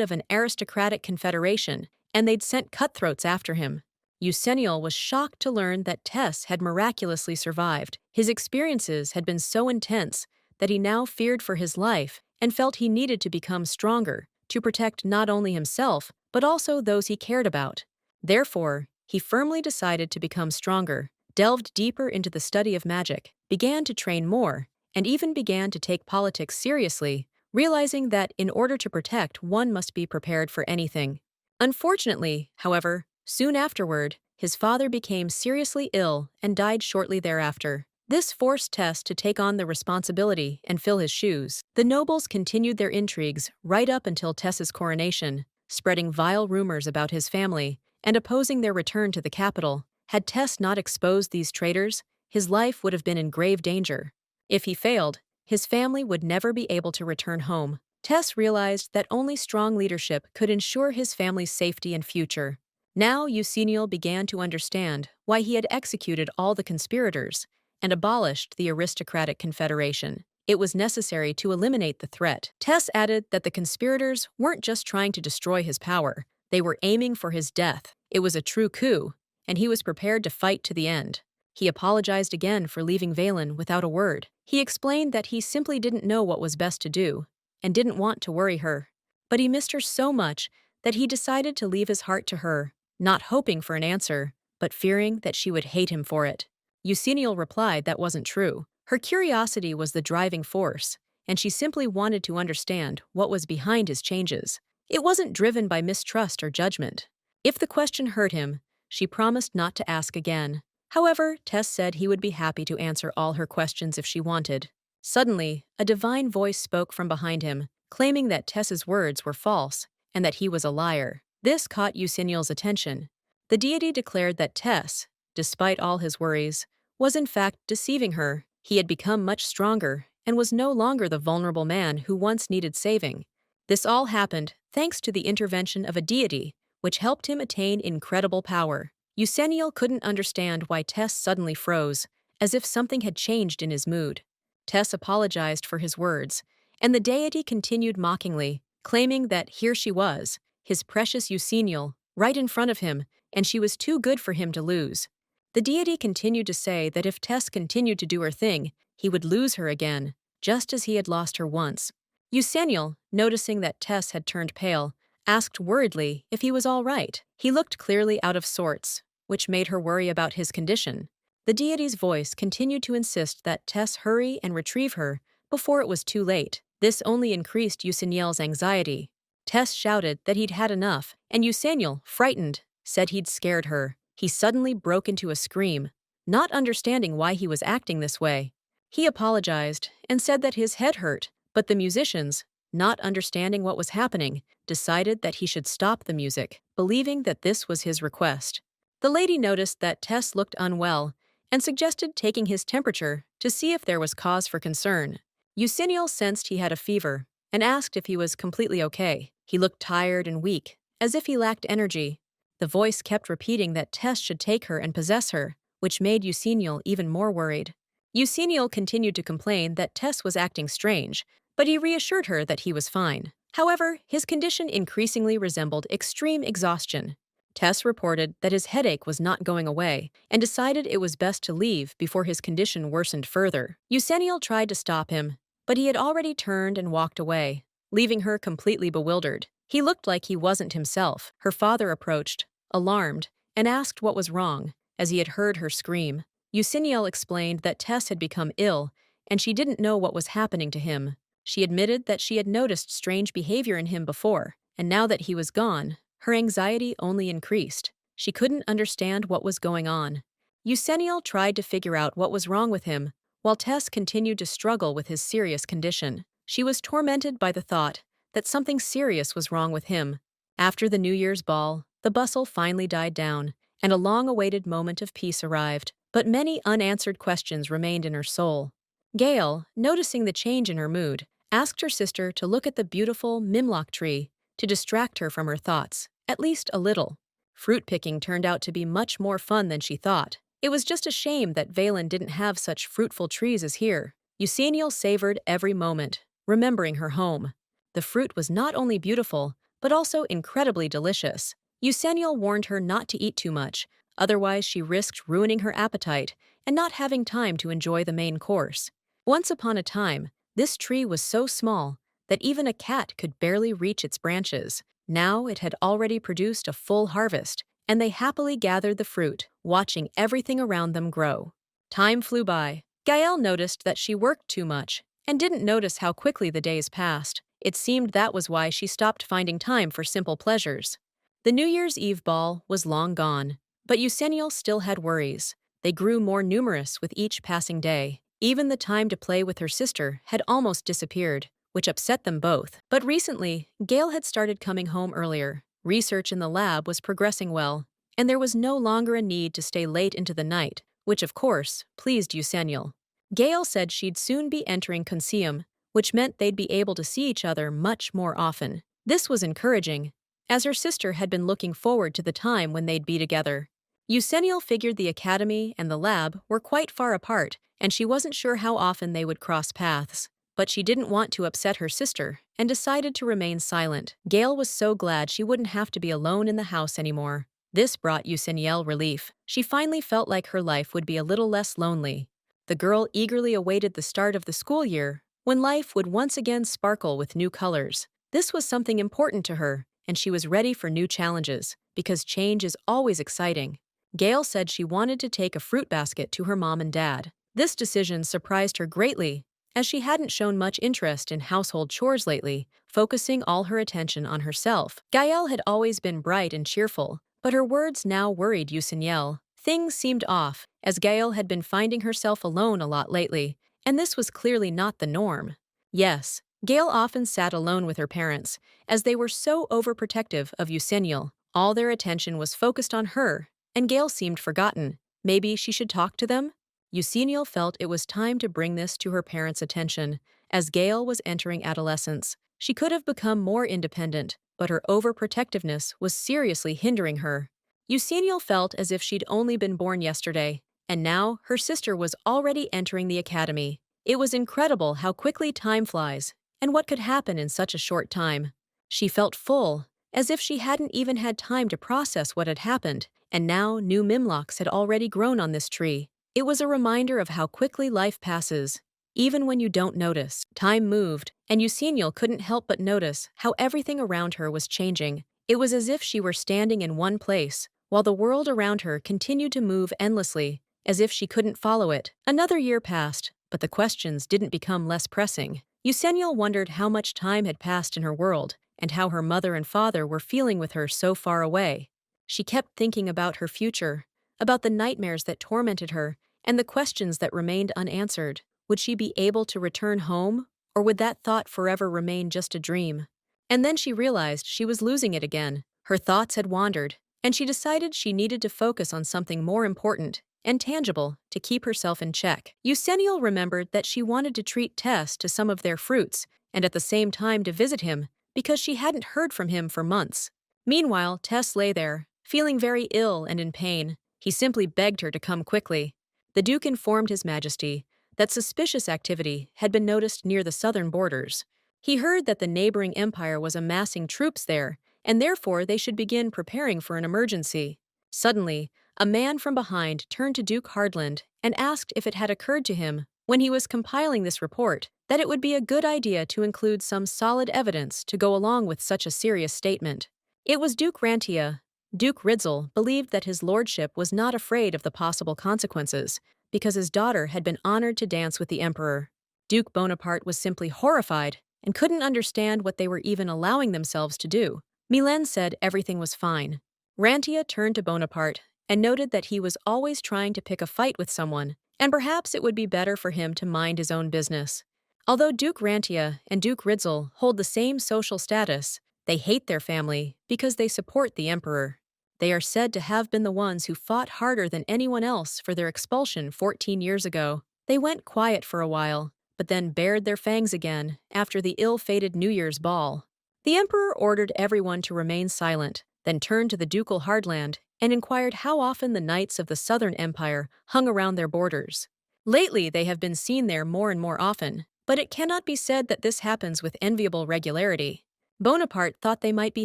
of an aristocratic confederation, and they'd sent cutthroats after him. Eusennial was shocked to learn that Tess had miraculously survived. His experiences had been so intense that he now feared for his life and felt he needed to become stronger to protect not only himself, but also those he cared about. Therefore, he firmly decided to become stronger, delved deeper into the study of magic, began to train more, and even began to take politics seriously, realizing that in order to protect, one must be prepared for anything. Unfortunately, however, soon afterward, his father became seriously ill and died shortly thereafter. This forced Tess to take on the responsibility and fill his shoes. The nobles continued their intrigues right up until Tess's coronation, spreading vile rumors about his family and opposing their return to the capital. Had Tess not exposed these traitors, his life would have been in grave danger. If he failed, his family would never be able to return home. Tess realized that only strong leadership could ensure his family's safety and future. Now Eusennial began to understand why he had executed all the conspirators and abolished the aristocratic confederation. It was necessary to eliminate the threat. Tess added that the conspirators weren't just trying to destroy his power, they were aiming for his death. It was a true coup, and he was prepared to fight to the end. He apologized again for leaving Valen without a word. He explained that he simply didn't know what was best to do, and didn't want to worry her. But he missed her so much that he decided to leave his heart to her, not hoping for an answer, but fearing that she would hate him for it. Eusennial replied that wasn't true. Her curiosity was the driving force, and she simply wanted to understand what was behind his changes. It wasn't driven by mistrust or judgment. If the question hurt him, she promised not to ask again. However, Tess said he would be happy to answer all her questions if she wanted. Suddenly, a divine voice spoke from behind him, claiming that Tess's words were false and that he was a liar. This caught Eusennial's attention. The deity declared that Tess, despite all his worries, was in fact deceiving her. He had become much stronger and was no longer the vulnerable man who once needed saving. This all happened thanks to the intervention of a deity, which helped him attain incredible power. Eusennial couldn't understand why Tess suddenly froze, as if something had changed in his mood. Tess apologized for his words, and the deity continued mockingly, claiming that here she was, his precious Eusennial, right in front of him, and she was too good for him to lose. The deity continued to say that if Tess continued to do her thing, he would lose her again, just as he had lost her once. Eusennial, noticing that Tess had turned pale, asked worriedly if he was all right. He looked clearly out of sorts, which made her worry about his condition. The deity's voice continued to insist that Tess hurry and retrieve her before it was too late. This only increased Eusennial's anxiety. Tess shouted that he'd had enough, and Eusennial, frightened, said he'd scared her. He suddenly broke into a scream, not understanding why he was acting this way. He apologized and said that his head hurt, but the musicians, not understanding what was happening, decided that he should stop the music, believing that this was his request. The lady noticed that Tess looked unwell and suggested taking his temperature to see if there was cause for concern. Eusennial sensed he had a fever and asked if he was completely okay. He looked tired and weak, as if he lacked energy. The voice kept repeating that Tess should take her and possess her, which made Eusennial even more worried. Eusennial continued to complain that Tess was acting strange, but he reassured her that he was fine. However, his condition increasingly resembled extreme exhaustion. Tess reported that his headache was not going away and decided it was best to leave before his condition worsened further. Eusennial tried to stop him, but he had already turned and walked away, leaving her completely bewildered. He looked like he wasn't himself. Her father approached, alarmed, and asked what was wrong, as he had heard her scream. Eusennial explained that Tess had become ill, and she didn't know what was happening to him. She admitted that she had noticed strange behavior in him before, and now that he was gone, her anxiety only increased. She couldn't understand what was going on. Eusennial tried to figure out what was wrong with him, while Tess continued to struggle with his serious condition. She was tormented by the thought that something serious was wrong with him. After the New Year's ball, the bustle finally died down, and a long-awaited moment of peace arrived, but many unanswered questions remained in her soul. Gail, noticing the change in her mood, asked her sister to look at the beautiful Mimlock tree to distract her from her thoughts, at least a little. Fruit picking turned out to be much more fun than she thought. It was just a shame that Valen didn't have such fruitful trees as here. Eusenio savored every moment, remembering her home. The fruit was not only beautiful, but also incredibly delicious. Eusenio warned her not to eat too much, otherwise she risked ruining her appetite and not having time to enjoy the main course. Once upon a time, this tree was so small that even a cat could barely reach its branches. Now it had already produced a full harvest, and they happily gathered the fruit, watching everything around them grow. Time flew by. Gael noticed that she worked too much and didn't notice how quickly the days passed. It seemed that was why she stopped finding time for simple pleasures. The New Year's Eve ball was long gone, but Eusenio still had worries. They grew more numerous with each passing day. Even the time to play with her sister had almost disappeared, which upset them both. But recently, Gail had started coming home earlier. Research in the lab was progressing well, and there was no longer a need to stay late into the night, which of course pleased Eusenio. Gail said she'd soon be entering Conceum, which meant they'd be able to see each other much more often. This was encouraging, as her sister had been looking forward to the time when they'd be together. Eusenio figured the academy and the lab were quite far apart, and she wasn't sure how often they would cross paths. But she didn't want to upset her sister and decided to remain silent. Gail was so glad she wouldn't have to be alone in the house anymore. This brought Eugenielle relief. She finally felt like her life would be a little less lonely. The girl eagerly awaited the start of the school year, when life would once again sparkle with new colors. This was something important to her, and she was ready for new challenges, because change is always exciting. Gail said she wanted to take a fruit basket to her mom and dad. This decision surprised her greatly, as she hadn't shown much interest in household chores lately, focusing all her attention on herself. Gael had always been bright and cheerful, but her words now worried Eugenielle. Things seemed off, as Gael had been finding herself alone a lot lately, and this was clearly not the norm. Yes, Gail often sat alone with her parents, as they were so overprotective of Eugenielle. All their attention was focused on her, and Gail seemed forgotten. Maybe she should talk to them? Eugenielle felt it was time to bring this to her parents' attention, as Gail was entering adolescence. She could have become more independent, but her overprotectiveness was seriously hindering her. Eugenielle felt as if she'd only been born yesterday, and now her sister was already entering the academy. It was incredible how quickly time flies, and what could happen in such a short time. She felt full, as if she hadn't even had time to process what had happened, and now new mimlocks had already grown on this tree. It was a reminder of how quickly life passes, even when you don't notice. Time moved, and Eugenielle couldn't help but notice how everything around her was changing. It was as if she were standing in one place, while the world around her continued to move endlessly, as if she couldn't follow it. Another year passed, but the questions didn't become less pressing. Eugenielle wondered how much time had passed in her world, and how her mother and father were feeling with her so far away. She kept thinking about her future, about the nightmares that tormented her, and the questions that remained unanswered. Would she be able to return home, or would that thought forever remain just a dream? And then she realized she was losing it again. Her thoughts had wandered, and she decided she needed to focus on something more important and tangible to keep herself in check. Eugenielle remembered that she wanted to treat Tess to some of their fruits, and at the same time to visit him, because she hadn't heard from him for months. Meanwhile, Tess lay there, feeling very ill and in pain. He simply begged her to come quickly. The Duke informed His Majesty that suspicious activity had been noticed near the southern borders. He heard that the neighboring empire was amassing troops there, and therefore they should begin preparing for an emergency. Suddenly, a man from behind turned to Duke Hardland and asked if it had occurred to him, when he was compiling this report, that it would be a good idea to include some solid evidence to go along with such a serious statement. It was Duke Rantia. Duke Ridzel believed that his lordship was not afraid of the possible consequences, because his daughter had been honored to dance with the emperor. Duke Bonaparte was simply horrified and couldn't understand what they were even allowing themselves to do. Milan said everything was fine. Rantia turned to Bonaparte and noted that he was always trying to pick a fight with someone, and perhaps it would be better for him to mind his own business. Although Duke Rantia and Duke Ridzel hold the same social status, they hate their family because they support the emperor. They are said to have been the ones who fought harder than anyone else for their expulsion 14 years ago. They went quiet for a while, but then bared their fangs again after the ill-fated New Year's ball. The emperor ordered everyone to remain silent, then turned to the ducal hardland and inquired how often the knights of the southern empire hung around their borders. Lately, they have been seen there more and more often, but it cannot be said that this happens with enviable regularity. Bonaparte thought they might be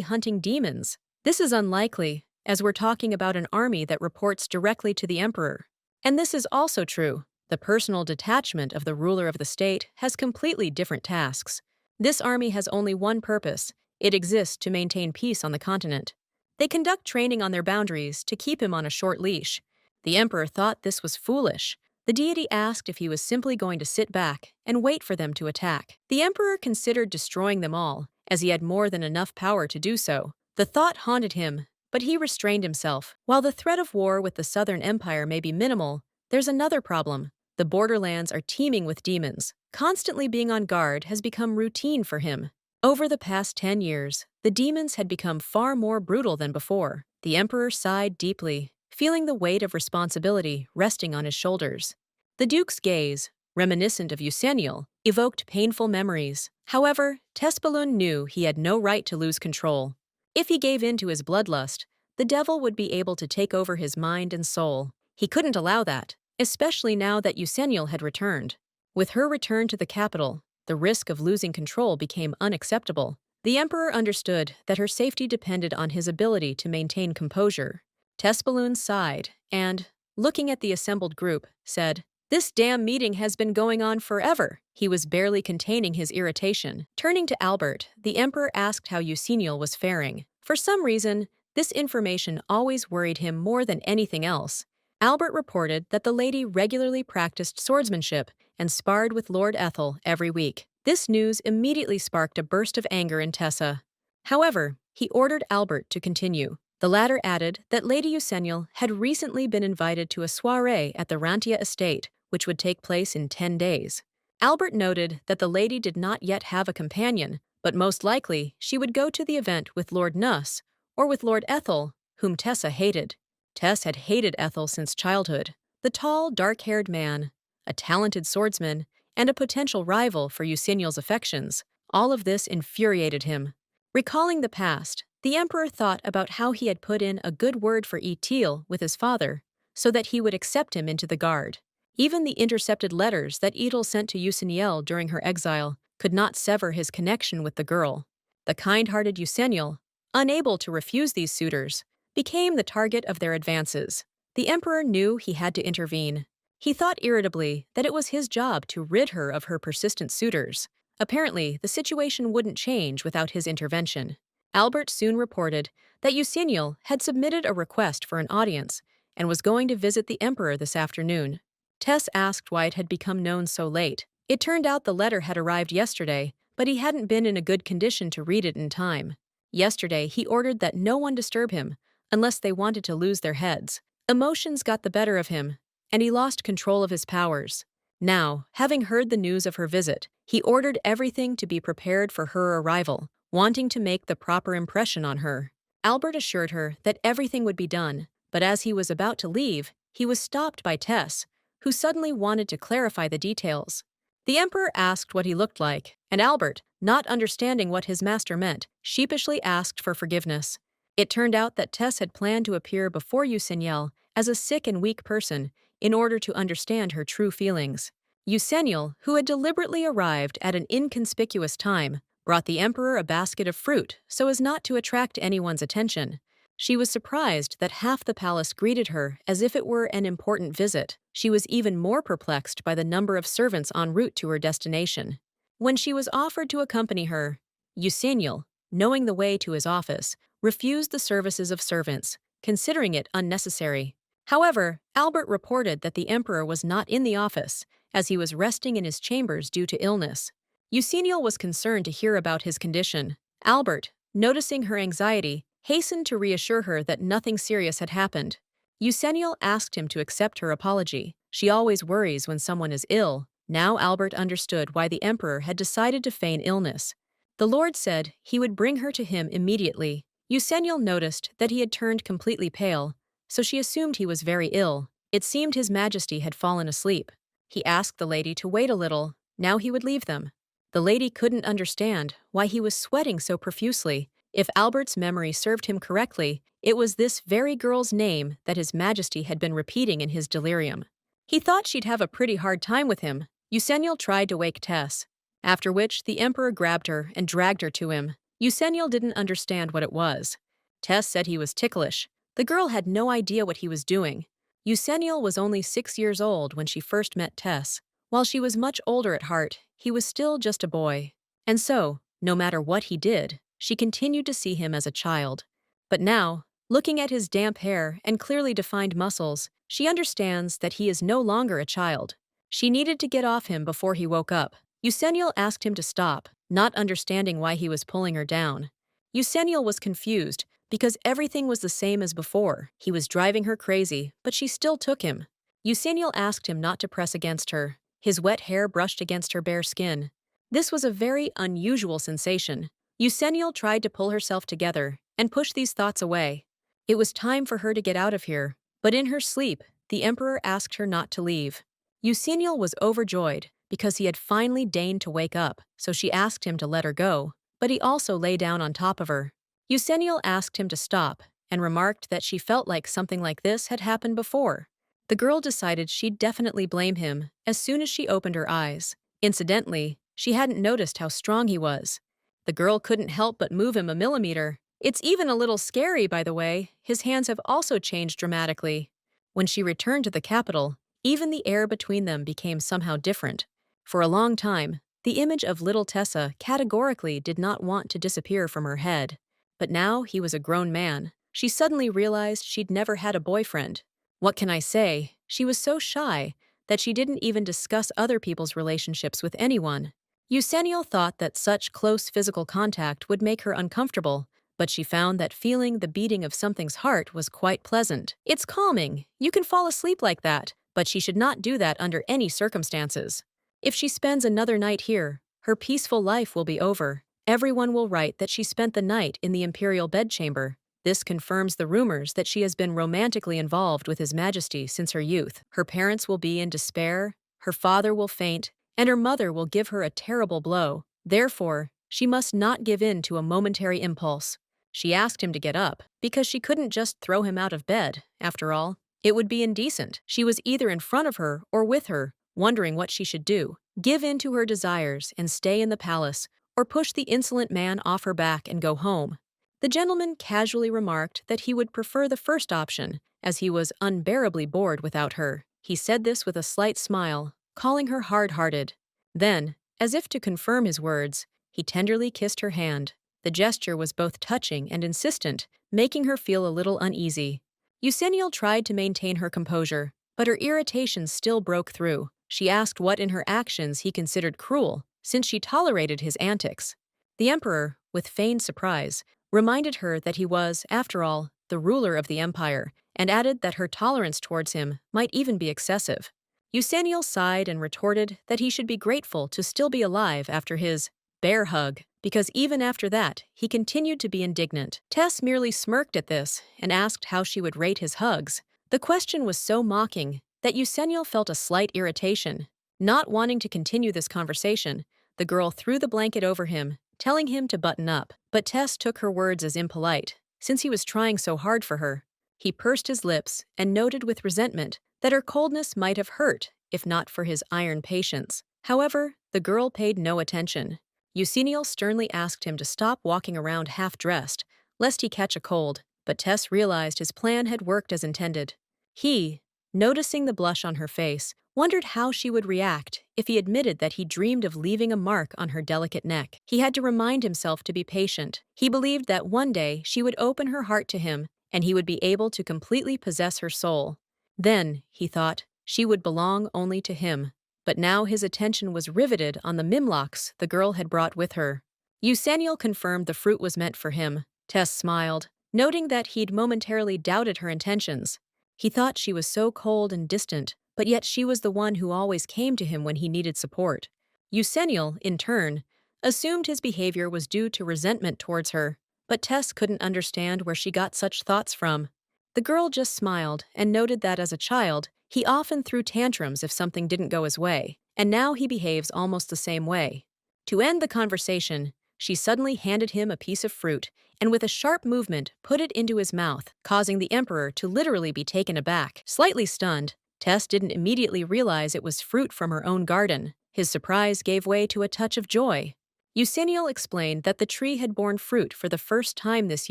hunting demons. This is unlikely, as we're talking about an army that reports directly to the emperor. And this is also true. The personal detachment of the ruler of the state has completely different tasks. This army has only one purpose. It exists to maintain peace on the continent. They conduct training on their boundaries to keep him on a short leash. The emperor thought this was foolish. The deity asked if he was simply going to sit back and wait for them to attack. The emperor considered destroying them all, as he had more than enough power to do so. The thought haunted him, but he restrained himself. While the threat of war with the Southern Empire may be minimal, there's another problem. The borderlands are teeming with demons. Constantly being on guard has become routine for him. Over the past 10 years, the demons had become far more brutal than before. The emperor sighed deeply, feeling the weight of responsibility resting on his shoulders. The duke's gaze, reminiscent of Eusennial, evoked painful memories. However, Tespaloon knew he had no right to lose control. If he gave in to his bloodlust, the devil would be able to take over his mind and soul. He couldn't allow that, especially now that Eusennial had returned. With her return to the capital, the risk of losing control became unacceptable. The emperor understood that her safety depended on his ability to maintain composure. Tespaloon sighed and, looking at the assembled group, said, "This damn meeting has been going on forever." He was barely containing his irritation. Turning to Albert, the emperor asked how Eusennial was faring. For some reason, this information always worried him more than anything else. Albert reported that the lady regularly practiced swordsmanship and sparred with Lord Ethel every week. This news immediately sparked a burst of anger in Tessa. However, he ordered Albert to continue. The latter added that Lady Eusennial had recently been invited to a soirée at the Rantia estate, which would take place in 10 days. Albert noted that the lady did not yet have a companion, but most likely she would go to the event with Lord Nuss or with Lord Ethel, whom Tessa hated. Tess had hated Ethel since childhood. The tall, dark-haired man, a talented swordsman, and a potential rival for Eusennial's affections. All of this infuriated him. Recalling the past, the emperor thought about how he had put in a good word for Etil with his father, so that he would accept him into the guard. Even the intercepted letters that Etil sent to Eusennial during her exile could not sever his connection with the girl. The kind-hearted Eusennial, unable to refuse these suitors, became the target of their advances. The emperor knew he had to intervene. He thought irritably that it was his job to rid her of her persistent suitors. Apparently, the situation wouldn't change without his intervention. Albert soon reported that Eusennial had submitted a request for an audience and was going to visit the emperor this afternoon. Tess asked why it had become known so late. It turned out the letter had arrived yesterday, but he hadn't been in a good condition to read it in time. Yesterday, he ordered that no one disturb him, unless they wanted to lose their heads. Emotions got the better of him, and he lost control of his powers. Now, having heard the news of her visit, he ordered everything to be prepared for her arrival, wanting to make the proper impression on her. Albert assured her that everything would be done, but as he was about to leave, he was stopped by Tess, who suddenly wanted to clarify the details. The emperor asked what he looked like, and Albert, not understanding what his master meant, sheepishly asked for forgiveness. It turned out that Tess had planned to appear before Eusennial as a sick and weak person in order to understand her true feelings. Eusennial, who had deliberately arrived at an inconspicuous time, brought the emperor a basket of fruit so as not to attract anyone's attention. She was surprised that half the palace greeted her as if it were an important visit. She was even more perplexed by the number of servants en route to her destination. When she was offered to accompany her, Eusennial, knowing the way to his office, refused the services of servants, considering it unnecessary. However, Albert reported that the emperor was not in the office, as he was resting in his chambers due to illness. Eusennial was concerned to hear about his condition. Albert, noticing her anxiety, hastened to reassure her that nothing serious had happened. Eusennial asked him to accept her apology. She always worries when someone is ill. Now Albert understood why the emperor had decided to feign illness. The Lord said he would bring her to him immediately. Yuseniel noticed that he had turned completely pale, so she assumed he was very ill. It seemed His Majesty had fallen asleep. He asked the lady to wait a little, now he would leave them. The lady couldn't understand why he was sweating so profusely. If Albert's memory served him correctly, it was this very girl's name that His Majesty had been repeating in his delirium. He thought she'd have a pretty hard time with him. Yuseniel tried to wake Tess, after which the Emperor grabbed her and dragged her to him. Yuseniel didn't understand what it was. Tess said he was ticklish. The girl had no idea what he was doing. Yuseniel was only 6 years old when she first met Tess. While she was much older at heart, he was still just a boy. And so, no matter what he did, she continued to see him as a child. But now, looking at his damp hair and clearly defined muscles, she understands that he is no longer a child. She needed to get off him before he woke up. Yuseniel asked him to stop, not understanding why he was pulling her down. Yuseniel was confused because everything was the same as before. He was driving her crazy, but she still took him. Yuseniel asked him not to press against her. His wet hair brushed against her bare skin. This was a very unusual sensation. Yuseniel tried to pull herself together and push these thoughts away. It was time for her to get out of here, but in her sleep, the Emperor asked her not to leave. Yuseniel was overjoyed because he had finally deigned to wake up, so she asked him to let her go, but he also lay down on top of her. Yuseniel asked him to stop and remarked that she felt like something like this had happened before. The girl decided she'd definitely blame him as soon as she opened her eyes. Incidentally, she hadn't noticed how strong he was. The girl couldn't help but move him a millimeter. It's even a little scary, by the way. His hands have also changed dramatically. When she returned to the capital, even the air between them became somehow different. For a long time, the image of little Tessa categorically did not want to disappear from her head. But now he was a grown man. She suddenly realized she'd never had a boyfriend. What can I say? She was so shy that she didn't even discuss other people's relationships with anyone. Yuseniel thought that such close physical contact would make her uncomfortable, but she found that feeling the beating of something's heart was quite pleasant. It's calming. You can fall asleep like that, but she should not do that under any circumstances. If she spends another night here, her peaceful life will be over. Everyone will write that she spent the night in the Imperial bedchamber. This confirms the rumors that she has been romantically involved with His Majesty since her youth. Her parents will be in despair, her father will faint, and her mother will give her a terrible blow. Therefore, she must not give in to a momentary impulse. She asked him to get up, because she couldn't just throw him out of bed. After all, it would be indecent. She was either in front of her or with her, wondering what she should do. Give in to her desires and stay in the palace, or push the insolent man off her back and go home. The gentleman casually remarked that he would prefer the first option, as he was unbearably bored without her. He said this with a slight smile, calling her hard-hearted. Then, as if to confirm his words, he tenderly kissed her hand. The gesture was both touching and insistent, making her feel a little uneasy. Yuseniel tried to maintain her composure, but her irritation still broke through. She asked what in her actions he considered cruel, since she tolerated his antics. The Emperor, with feigned surprise, reminded her that he was, after all, the ruler of the empire, and added that her tolerance towards him might even be excessive. Yuseniel sighed and retorted that he should be grateful to still be alive after his bear hug, because even after that, he continued to be indignant. Tess merely smirked at this and asked how she would rate his hugs. The question was so mocking that Yuseniel felt a slight irritation. Not wanting to continue this conversation, the girl threw the blanket over him, telling him to button up, but Tess took her words as impolite, since he was trying so hard for her. He pursed his lips and noted with resentment that her coldness might have hurt, if not for his iron patience. However, the girl paid no attention. Yuseniel sternly asked him to stop walking around half-dressed, lest he catch a cold, but Tess realized his plan had worked as intended. He, noticing the blush on her face, wondered how she would react if he admitted that he dreamed of leaving a mark on her delicate neck. He had to remind himself to be patient. He believed that one day she would open her heart to him, and he would be able to completely possess her soul. Then, he thought, she would belong only to him. But now his attention was riveted on the mimlocks the girl had brought with her. Yuseniel confirmed the fruit was meant for him. Tess smiled, noting that he'd momentarily doubted her intentions. He thought she was so cold and distant, but yet she was the one who always came to him when he needed support. Yuseniel, in turn, assumed his behavior was due to resentment towards her. But Tess couldn't understand where she got such thoughts from. The girl just smiled and noted that as a child, he often threw tantrums if something didn't go his way, and now he behaves almost the same way. To end the conversation, she suddenly handed him a piece of fruit and with a sharp movement put it into his mouth, causing the Emperor to literally be taken aback. Slightly stunned, Tess didn't immediately realize it was fruit from her own garden. His surprise gave way to a touch of joy. Eusennial explained that the tree had borne fruit for the first time this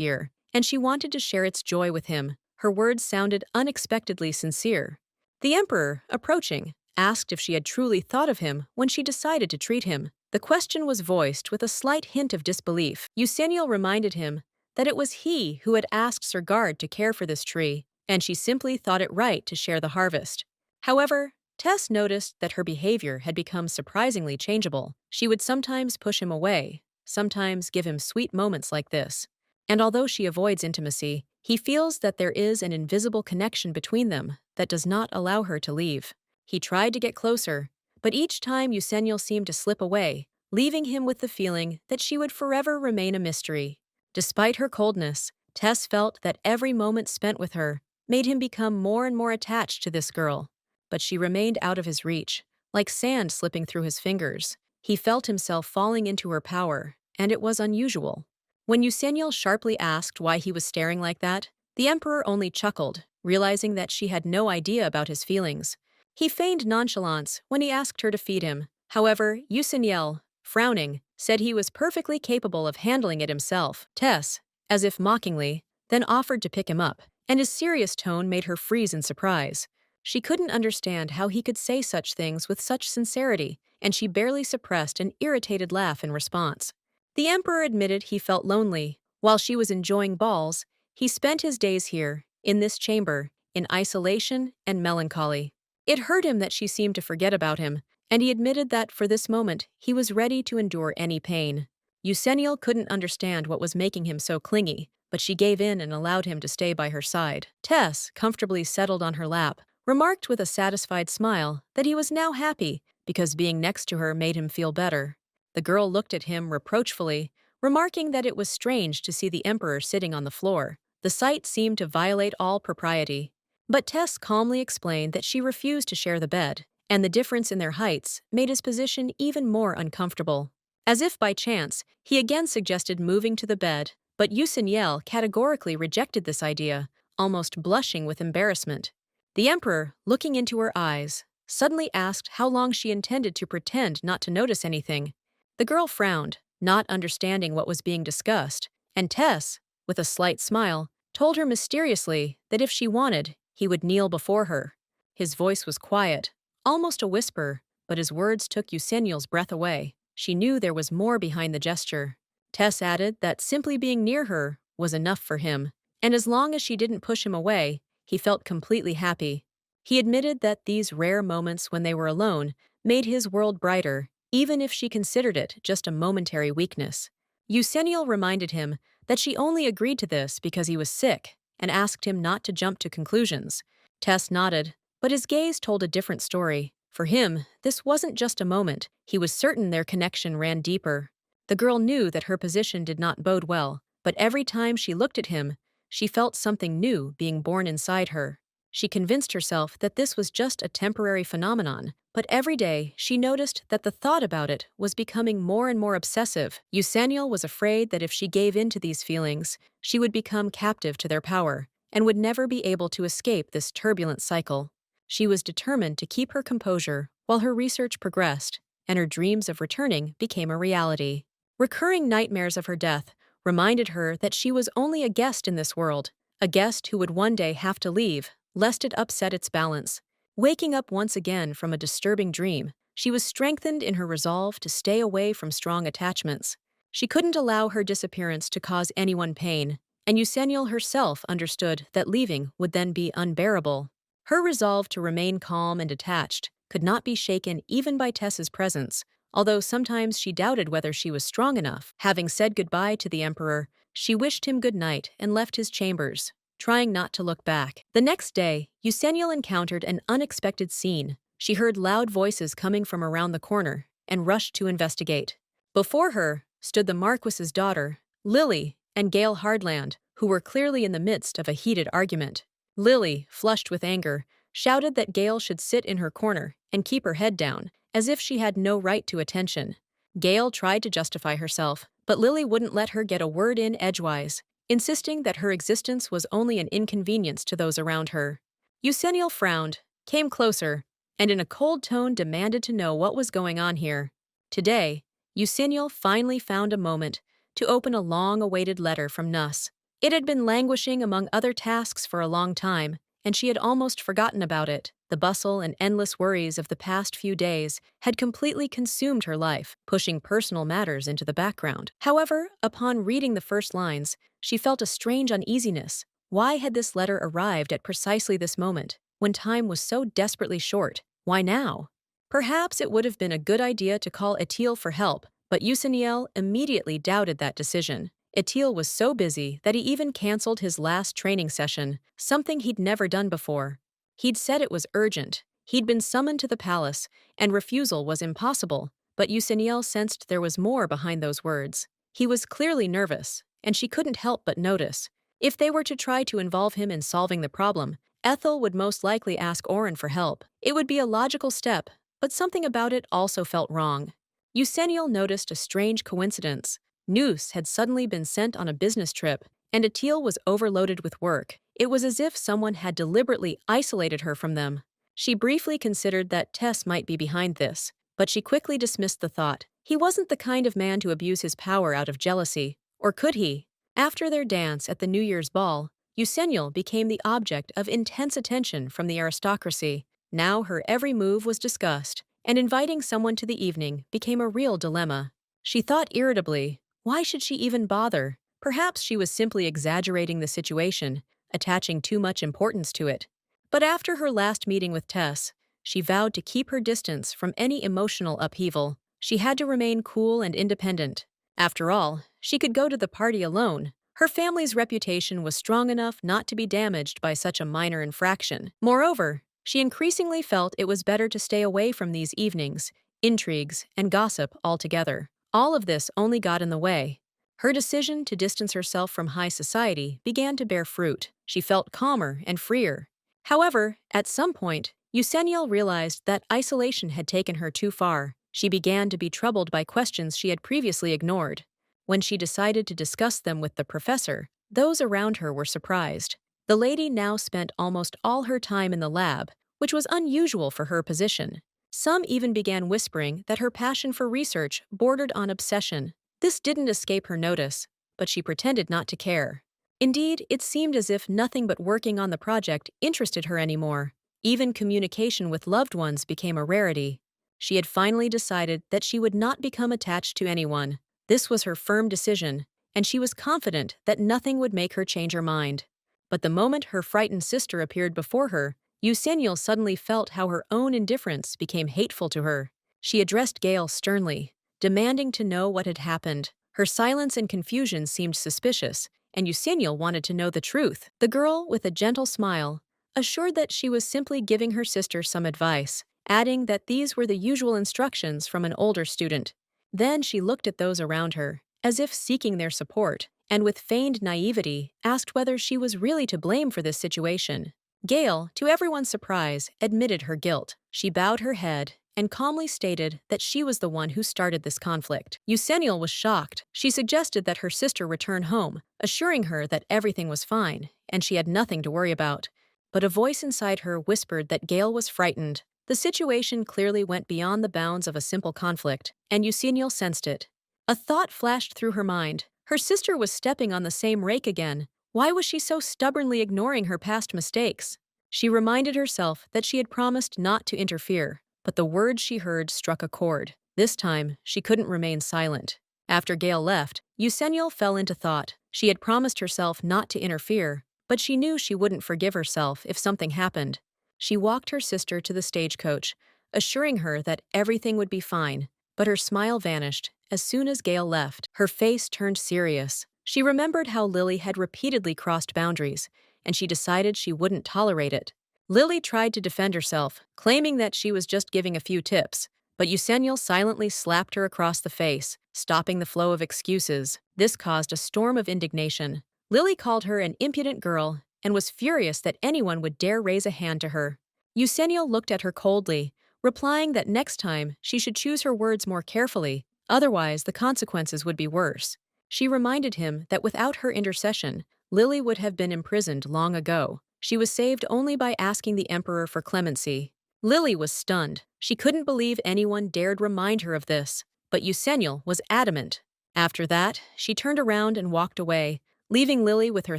year, and she wanted to share its joy with him. Her words sounded unexpectedly sincere. The Emperor, approaching, asked if she had truly thought of him when she decided to treat him. The question was voiced with a slight hint of disbelief. Eusennial reminded him that it was he who had asked Sir Gard to care for this tree, and she simply thought it right to share the harvest. However, Tess noticed that her behavior had become surprisingly changeable. She would sometimes push him away, sometimes give him sweet moments like this. And although she avoids intimacy, he feels that there is an invisible connection between them that does not allow her to leave. He tried to get closer, but each time Eusennial seemed to slip away, leaving him with the feeling that she would forever remain a mystery. Despite her coldness, Tess felt that every moment spent with her made him become more and more attached to this girl. But she remained out of his reach, like sand slipping through his fingers. He felt himself falling into her power, and it was unusual. When Eusennial sharply asked why he was staring like that, the Emperor only chuckled, realizing that she had no idea about his feelings. He feigned nonchalance when he asked her to feed him. However, Eusennial, frowning, said he was perfectly capable of handling it himself. Tess, as if mockingly, then offered to pick him up, and his serious tone made her freeze in surprise. She couldn't understand how he could say such things with such sincerity, and she barely suppressed an irritated laugh in response. The Emperor admitted he felt lonely. While she was enjoying balls, he spent his days here, in this chamber, in isolation and melancholy. It hurt him that she seemed to forget about him, and he admitted that for this moment he was ready to endure any pain. Eusennial couldn't understand what was making him so clingy, but she gave in and allowed him to stay by her side. Tess, comfortably settled on her lap, remarked with a satisfied smile that he was now happy because being next to her made him feel better. The girl looked at him reproachfully, remarking that it was strange to see the Emperor sitting on the floor. The sight seemed to violate all propriety. But Tess calmly explained that she refused to share the bed, and the difference in their heights made his position even more uncomfortable. As if by chance, he again suggested moving to the bed, but Eusennial categorically rejected this idea, almost blushing with embarrassment. The Emperor, looking into her eyes, suddenly asked how long she intended to pretend not to notice anything. The girl frowned, not understanding what was being discussed, and Tess, with a slight smile, told her mysteriously that if she wanted, he would kneel before her. His voice was quiet, almost a whisper, but his words took Eusennial's breath away. She knew there was more behind the gesture. Tess added that simply being near her was enough for him, and as long as she didn't push him away, he felt completely happy. He admitted that these rare moments when they were alone made his world brighter, even if she considered it just a momentary weakness. Eusennial reminded him that she only agreed to this because he was sick and asked him not to jump to conclusions. Tess nodded, but his gaze told a different story. For him, this wasn't just a moment. He was certain their connection ran deeper. The girl knew that her position did not bode well, but every time she looked at him, she felt something new being born inside her. She convinced herself that this was just a temporary phenomenon, but every day she noticed that the thought about it was becoming more and more obsessive. Eusennial was afraid that if she gave in to these feelings, she would become captive to their power and would never be able to escape this turbulent cycle. She was determined to keep her composure while her research progressed, and her dreams of returning became a reality. Recurring nightmares of her death reminded her that she was only a guest in this world, a guest who would one day have to leave, lest it upset its balance. Waking up once again from a disturbing dream, she was strengthened in her resolve to stay away from strong attachments. She couldn't allow her disappearance to cause anyone pain, and Eusennial herself understood that leaving would then be unbearable. Her resolve to remain calm and detached could not be shaken even by Tess's presence, although sometimes she doubted whether she was strong enough. Having said goodbye to the Emperor, she wished him good night and left his chambers, trying not to look back. The next day, Eusennial encountered an unexpected scene. She heard loud voices coming from around the corner and rushed to investigate. Before her stood the Marquis's daughter, Lily, and Gail Hardland, who were clearly in the midst of a heated argument. Lily, flushed with anger, shouted that Gail should sit in her corner and keep her head down, as if she had no right to attention. Gail tried to justify herself, but Lily wouldn't let her get a word in edgewise, insisting that her existence was only an inconvenience to those around her. Eusennial frowned, came closer, and in a cold tone demanded to know what was going on here. Today, Eusennial finally found a moment to open a long-awaited letter from Nuss. It had been languishing among other tasks for a long time, and she had almost forgotten about it. The bustle and endless worries of the past few days had completely consumed her life, pushing personal matters into the background. However, upon reading the first lines, she felt a strange uneasiness. Why had this letter arrived at precisely this moment, when time was so desperately short? Why now? Perhaps it would have been a good idea to call Etiel for help, but Eusenniel immediately doubted that decision. Etiel was so busy that he even canceled his last training session, something he'd never done before. He'd said it was urgent. He'd been summoned to the palace, and refusal was impossible, but Eusenniel sensed there was more behind those words. He was clearly nervous, and she couldn't help but notice. If they were to try to involve him in solving the problem, Ethel would most likely ask Oren for help. It would be a logical step, but something about it also felt wrong. Eusenniel noticed a strange coincidence. Noose had suddenly been sent on a business trip, and Etiel was overloaded with work. It was as if someone had deliberately isolated her from them. She briefly considered that Tess might be behind this, but she quickly dismissed the thought. He wasn't the kind of man to abuse his power out of jealousy, or could he? After their dance at the New Year's ball, Eusenniel became the object of intense attention from the aristocracy. Now her every move was discussed, and inviting someone to the evening became a real dilemma. She thought irritably, why should she even bother? Perhaps she was simply exaggerating the situation, attaching too much importance to it. But after her last meeting with Tess, she vowed to keep her distance from any emotional upheaval. She had to remain cool and independent. After all, she could go to the party alone. Her family's reputation was strong enough not to be damaged by such a minor infraction. Moreover, she increasingly felt it was better to stay away from these evenings, intrigues, and gossip altogether. All of this only got in the way. Her decision to distance herself from high society began to bear fruit. She felt calmer and freer. However, at some point, Eusenniel realized that isolation had taken her too far. She began to be troubled by questions she had previously ignored. When she decided to discuss them with the professor, those around her were surprised. The lady now spent almost all her time in the lab, which was unusual for her position. Some even began whispering that her passion for research bordered on obsession. This didn't escape her notice, but she pretended not to care. Indeed, it seemed as if nothing but working on the project interested her anymore. Even communication with loved ones became a rarity. She had finally decided that she would not become attached to anyone. This was her firm decision, and she was confident that nothing would make her change her mind. But the moment her frightened sister appeared before her, Eusenniel suddenly felt how her own indifference became hateful to her. She addressed Gail sternly, demanding to know what had happened. Her silence and confusion seemed suspicious, and Eusenniel wanted to know the truth. The girl, with a gentle smile, assured that she was simply giving her sister some advice, adding that these were the usual instructions from an older student. Then she looked at those around her, as if seeking their support, and with feigned naivety asked whether she was really to blame for this situation. Gail, to everyone's surprise, admitted her guilt. She bowed her head and calmly stated that she was the one who started this conflict. Eusenniel was shocked. She suggested that her sister return home, assuring her that everything was fine and she had nothing to worry about. But a voice inside her whispered that Gail was frightened. The situation clearly went beyond the bounds of a simple conflict, and Eusenniel sensed it. A thought flashed through her mind. Her sister was stepping on the same rake again. Why was she so stubbornly ignoring her past mistakes? She reminded herself that she had promised not to interfere, but the words she heard struck a chord. This time, she couldn't remain silent. After Gail left, Eusenniel fell into thought. She had promised herself not to interfere, but she knew she wouldn't forgive herself if something happened. She walked her sister to the stagecoach, assuring her that everything would be fine, but her smile vanished as soon as Gail left. Her face turned serious. She remembered how Lily had repeatedly crossed boundaries, and she decided she wouldn't tolerate it. Lily tried to defend herself, claiming that she was just giving a few tips, But Yuseniel silently slapped her across the face, stopping the flow of excuses. This caused a storm of indignation. Lily called her an impudent girl and was furious that anyone would dare raise a hand to her. Yuseniel looked at her coldly, replying that next time she should choose her words more carefully, otherwise the consequences would be worse. She reminded him that without her intercession, Lily would have been imprisoned long ago. She was saved only by asking the emperor for clemency. Lily was stunned. She couldn't believe anyone dared remind her of this, but Yuseniel was adamant. After that, she turned around and walked away, leaving Lily with her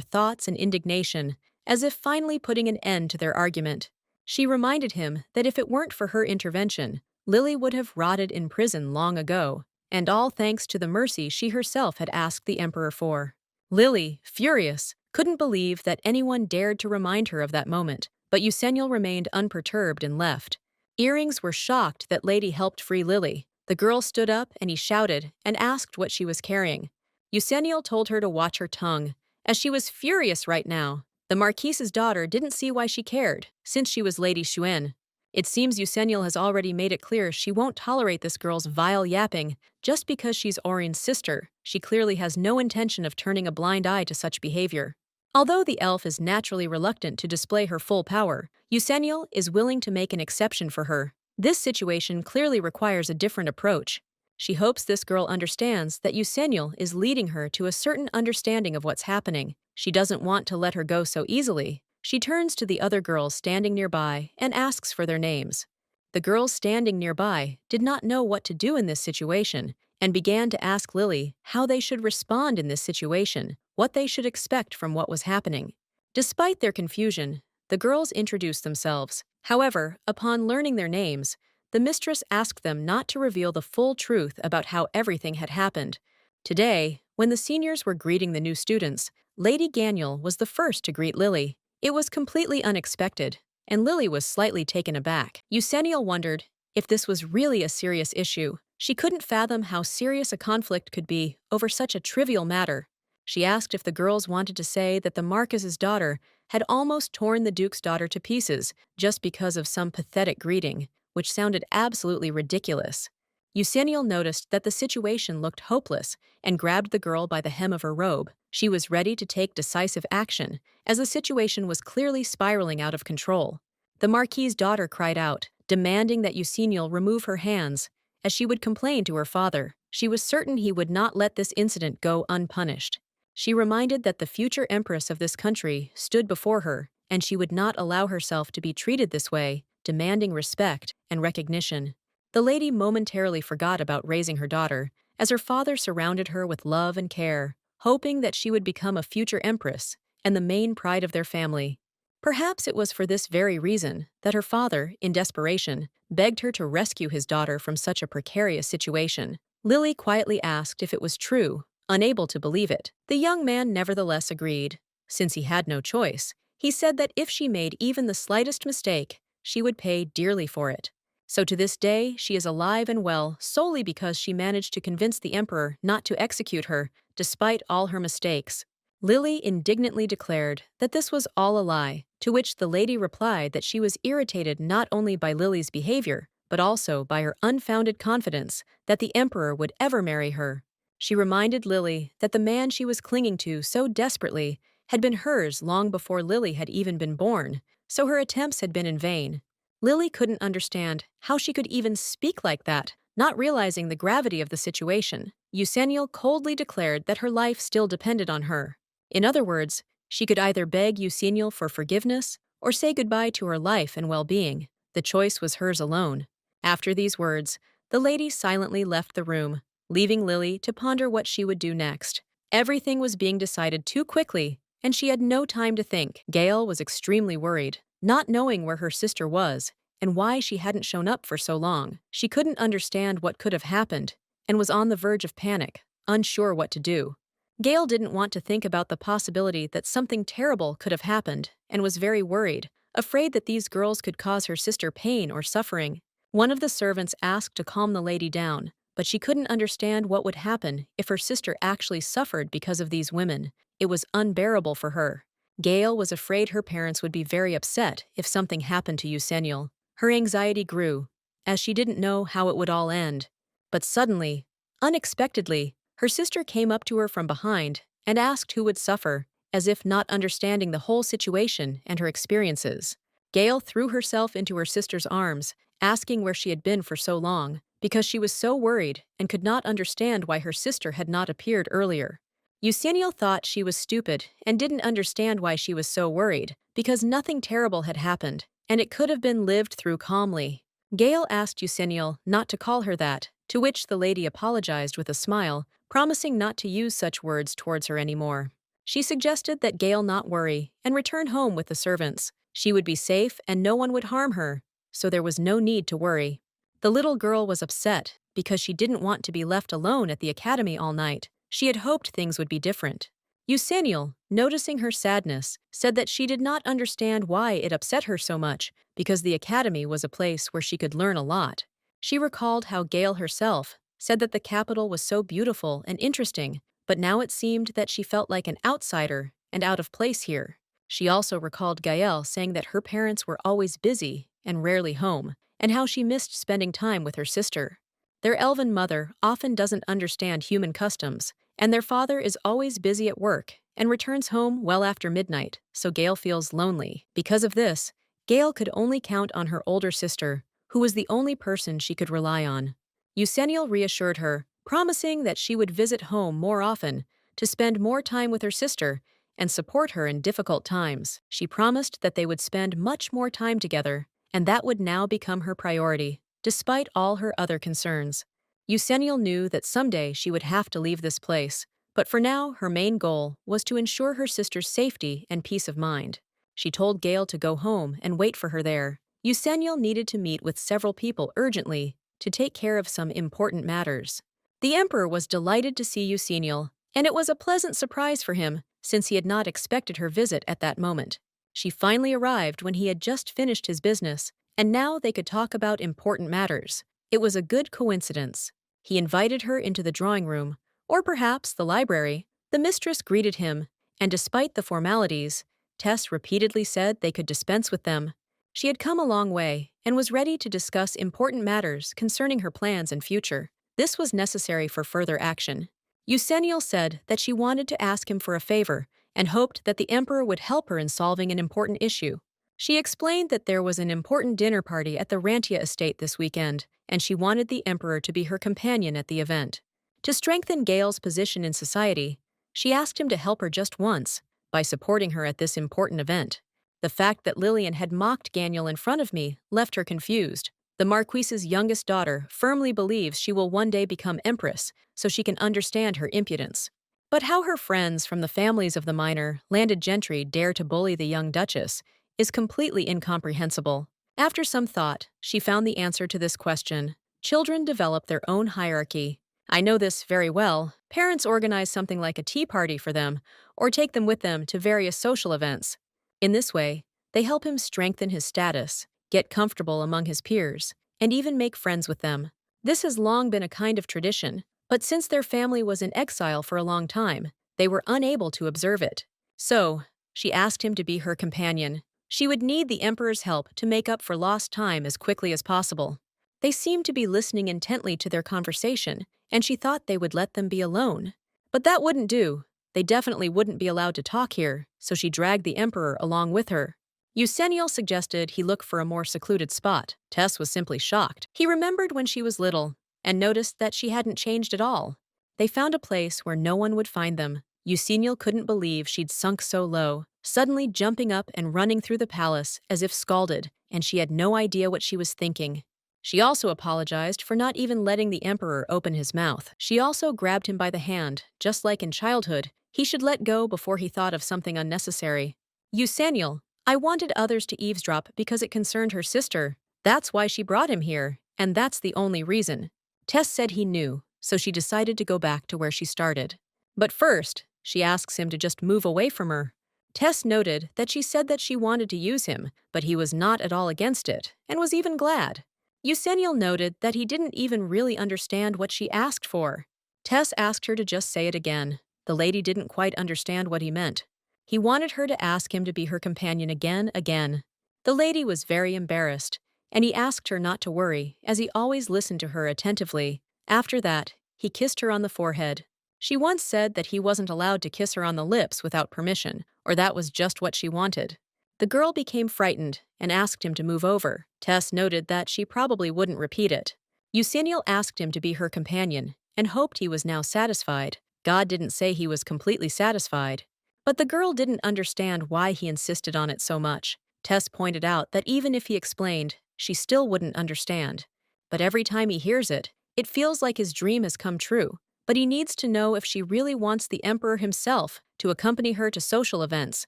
thoughts and indignation, as if finally putting an end to their argument. She reminded him that if it weren't for her intervention, Lily would have rotted in prison long ago, and all thanks to the mercy she herself had asked the emperor for. Lily, furious, couldn't believe that anyone dared to remind her of that moment, but Yuseniel remained unperturbed and left. Earrings were shocked that Lady helped free Lily. The girl stood up and he shouted and asked what she was carrying. Yuseniel told her to watch her tongue, as she was furious right now. The Marquise's daughter didn't see why she cared, since she was Lady Xuen. It seems Yuseniel has already made it clear she won't tolerate this girl's vile yapping just because she's Orin's sister. She clearly has no intention of turning a blind eye to such behavior. Although the elf is naturally reluctant to display her full power, Yuseniel is willing to make an exception for her. This situation clearly requires a different approach. She hopes this girl understands that Yuseniel is leading her to a certain understanding of what's happening. She doesn't want to let her go so easily. She turns to the other girls standing nearby and asks for their names. The girls standing nearby did not know what to do in this situation and began to ask Lily how they should respond in this situation, what they should expect from what was happening. Despite their confusion, the girls introduced themselves. However, upon learning their names, the mistress asked them not to reveal the full truth about how everything had happened. Today, when the seniors were greeting the new students, Lady Ganyel was the first to greet Lily. It was completely unexpected, and Lily was slightly taken aback. Yuseniel wondered if this was really a serious issue. She couldn't fathom how serious a conflict could be over such a trivial matter. She asked if the girls wanted to say that the Marquis's daughter had almost torn the Duke's daughter to pieces just because of some pathetic greeting, which sounded absolutely ridiculous. Yuseniel noticed that the situation looked hopeless and grabbed the girl by the hem of her robe. She was ready to take decisive action, as the situation was clearly spiraling out of control. The Marquis's daughter cried out, demanding that Yuseniel remove her hands, as she would complain to her father. She was certain he would not let this incident go unpunished. She reminded that the future empress of this country stood before her, and she would not allow herself to be treated this way, demanding respect and recognition. The lady momentarily forgot about raising her daughter, as her father surrounded her with love and care, hoping that she would become a future empress and the main pride of their family. Perhaps it was for this very reason that her father, in desperation, begged her to rescue his daughter from such a precarious situation. Lily quietly asked if it was true, unable to believe it. The young man nevertheless agreed. Since he had no choice, he said that if she made even the slightest mistake, she would pay dearly for it. So to this day, she is alive and well solely because she managed to convince the emperor not to execute her, despite all her mistakes. Lily indignantly declared that this was all a lie, to which the lady replied that she was irritated not only by Lily's behavior, but also by her unfounded confidence that the emperor would ever marry her. She reminded Lily that the man she was clinging to so desperately had been hers long before Lily had even been born, so her attempts had been in vain. Lily couldn't understand how she could even speak like that, not realizing the gravity of the situation. Yuseniel coldly declared that her life still depended on her. In other words, she could either beg Yuseniel for forgiveness or say goodbye to her life and well-being. The choice was hers alone. After these words, the lady silently left the room, leaving Lily to ponder what she would do next. Everything was being decided too quickly, and she had no time to think. Gale was extremely worried, not knowing where her sister was and why she hadn't shown up for so long. She couldn't understand what could have happened and was on the verge of panic, unsure what to do. Gale didn't want to think about the possibility that something terrible could have happened and was very worried, afraid that these girls could cause her sister pain or suffering. One of the servants asked to calm the lady down, but she couldn't understand what would happen if her sister actually suffered because of these women. It was unbearable for her. Gale was afraid her parents would be very upset if something happened to Yuseniel. Her anxiety grew. as she didn't know how it would all end. But suddenly, unexpectedly, her sister came up to her from behind and asked who would suffer, as if not understanding the whole situation and her experiences. Gail threw herself into her sister's arms, asking where she had been for so long, because she was so worried and could not understand why her sister had not appeared earlier. Eusenio thought she was stupid and didn't understand why she was so worried, because nothing terrible had happened, and it could have been lived through calmly. Gail asked Eusenio not to call her that, to which the lady apologized with a smile, promising not to use such words towards her anymore. She suggested that Gail not worry and return home with the servants. She would be safe and no one would harm her, so there was no need to worry. The little girl was upset because she didn't want to be left alone at the academy all night. She had hoped things would be different. Eusenio, noticing her sadness, said that she did not understand why it upset her so much, because the academy was a place where she could learn a lot. She recalled how Gail herself said that the capital was so beautiful and interesting, but now it seemed that she felt like an outsider and out of place here. She also recalled Gael saying that her parents were always busy and rarely home, and how she missed spending time with her sister. Their elven mother often doesn't understand human customs, and their father is always busy at work and returns home well after midnight, so Gail feels lonely. Because of this, Gail could only count on her older sister, who was the only person she could rely on. Eusenio reassured her, promising that she would visit home more often to spend more time with her sister and support her in difficult times. She promised that they would spend much more time together, and that would now become her priority, despite all her other concerns. Eusenio knew that someday she would have to leave this place, but for now her main goal was to ensure her sister's safety and peace of mind. She told Gail to go home and wait for her there. Eusenio needed to meet with several people urgently to take care of some important matters. The emperor was delighted to see Eusenio, and it was a pleasant surprise for him since he had not expected her visit at that moment. She finally arrived when he had just finished his business, and now they could talk about important matters. It was a good coincidence. He invited her into the drawing room, or perhaps the library. The mistress greeted him, and despite the formalities, Tess repeatedly said they could dispense with them. She had come a long way and was ready to discuss important matters concerning her plans and future. This was necessary for further action. Eusenio said that she wanted to ask him for a favor and hoped that the emperor would help her in solving an important issue. She explained that there was an important dinner party at the Rantia estate this weekend, and she wanted the emperor to be her companion at the event. To strengthen Gail's position in society, she asked him to help her just once, by supporting her at this important event. The fact that Lillian had mocked Ganiel in front of me left her confused. The Marquise's youngest daughter firmly believes she will one day become empress, so she can understand her impudence. But how her friends from the families of the minor, landed gentry dare to bully the young duchess is completely incomprehensible. After some thought, she found the answer to this question. Children develop their own hierarchy. I know this very well. Parents organize something like a tea party for them, or take them with them to various social events. In this way, they help him strengthen his status, get comfortable among his peers, and even make friends with them. This has long been a kind of tradition, but since their family was in exile for a long time, they were unable to observe it. So, she asked him to be her companion. She would need the emperor's help to make up for lost time as quickly as possible. They seemed to be listening intently to their conversation, and she thought they would let them be alone. But that wouldn't do. They definitely wouldn't be allowed to talk here, so she dragged the emperor along with her. Eusenio suggested he look for a more secluded spot. Tess was simply shocked. He remembered when she was little, and noticed that she hadn't changed at all. They found a place where no one would find them. Eusenio couldn't believe she'd sunk so low, suddenly jumping up and running through the palace as if scalded, and she had no idea what she was thinking. She also apologized for not even letting the emperor open his mouth. She also grabbed him by the hand, just like in childhood. He should let go before he thought of something unnecessary. Eusenio, I wanted others to eavesdrop because it concerned her sister. That's why she brought him here, and that's the only reason. Tess said he knew, so she decided to go back to where she started. But first, she asks him to just move away from her. Tess noted that she said that she wanted to use him, but he was not at all against it, and was even glad. Eusenio noted that he didn't even really understand what she asked for. Tess asked her to just say it again. The lady didn't quite understand what he meant. He wanted her to ask him to be her companion again. The lady was very embarrassed, and he asked her not to worry, as he always listened to her attentively. After that, he kissed her on the forehead. She once said that he wasn't allowed to kiss her on the lips without permission, or that was just what she wanted. The girl became frightened and asked him to move over. Tess noted that she probably wouldn't repeat it. Eusenio asked him to be her companion and hoped he was now satisfied. God didn't say he was completely satisfied. But the girl didn't understand why he insisted on it so much. Tess pointed out that even if he explained, she still wouldn't understand. But every time he hears it, it feels like his dream has come true. But he needs to know if she really wants the emperor himself to accompany her to social events,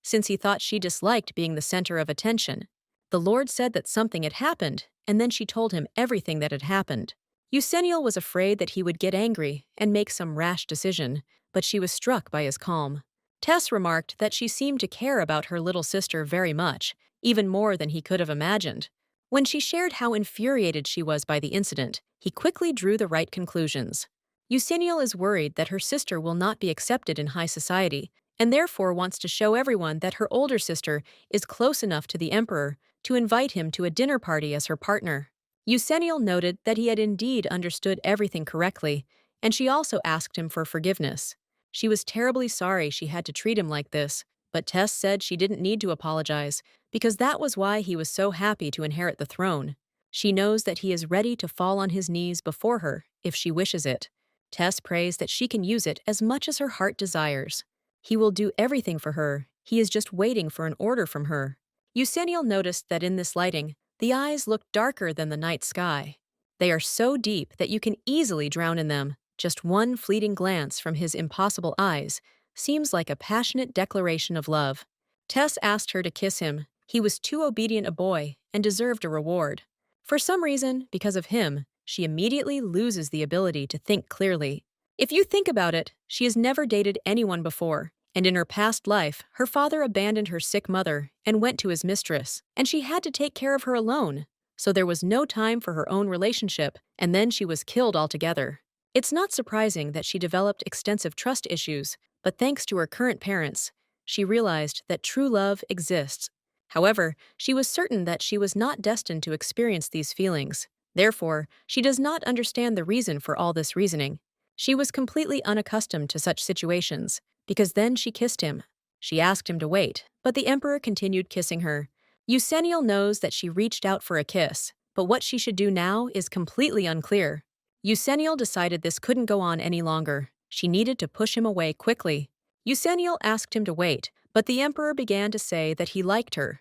since he thought she disliked being the center of attention. The Lord said that something had happened, and then she told him everything that had happened. Eusenio was afraid that he would get angry and make some rash decision, but she was struck by his calm. Tess remarked that she seemed to care about her little sister very much, even more than he could have imagined. When she shared how infuriated she was by the incident, he quickly drew the right conclusions. Eusenio is worried that her sister will not be accepted in high society, and therefore wants to show everyone that her older sister is close enough to the emperor to invite him to a dinner party as her partner. Eusenio noted that he had indeed understood everything correctly, and she also asked him for forgiveness. She was terribly sorry she had to treat him like this, but Tess said she didn't need to apologize, because that was why he was so happy to inherit the throne. She knows that he is ready to fall on his knees before her if she wishes it. Tess prays that she can use it as much as her heart desires. He will do everything for her, he is just waiting for an order from her. Eusenio noticed that in this lighting, the eyes look darker than the night sky. They are so deep that you can easily drown in them. Just one fleeting glance from his impossible eyes seems like a passionate declaration of love. Tess asked her to kiss him. He was too obedient a boy and deserved a reward. For some reason, because of him, she immediately loses the ability to think clearly. If you think about it, she has never dated anyone before, and in her past life, her father abandoned her sick mother and went to his mistress, and she had to take care of her alone. So there was no time for her own relationship, and then she was killed altogether. It's not surprising that she developed extensive trust issues, but thanks to her current parents, she realized that true love exists. However, she was certain that she was not destined to experience these feelings. Therefore, she does not understand the reason for all this reasoning. She was completely unaccustomed to such situations, because then she kissed him. She asked him to wait, but the emperor continued kissing her. Eusenio knows that she reached out for a kiss, but what she should do now is completely unclear. Eusenio decided this couldn't go on any longer. She needed to push him away quickly. Eusenio asked him to wait, but the emperor began to say that he liked her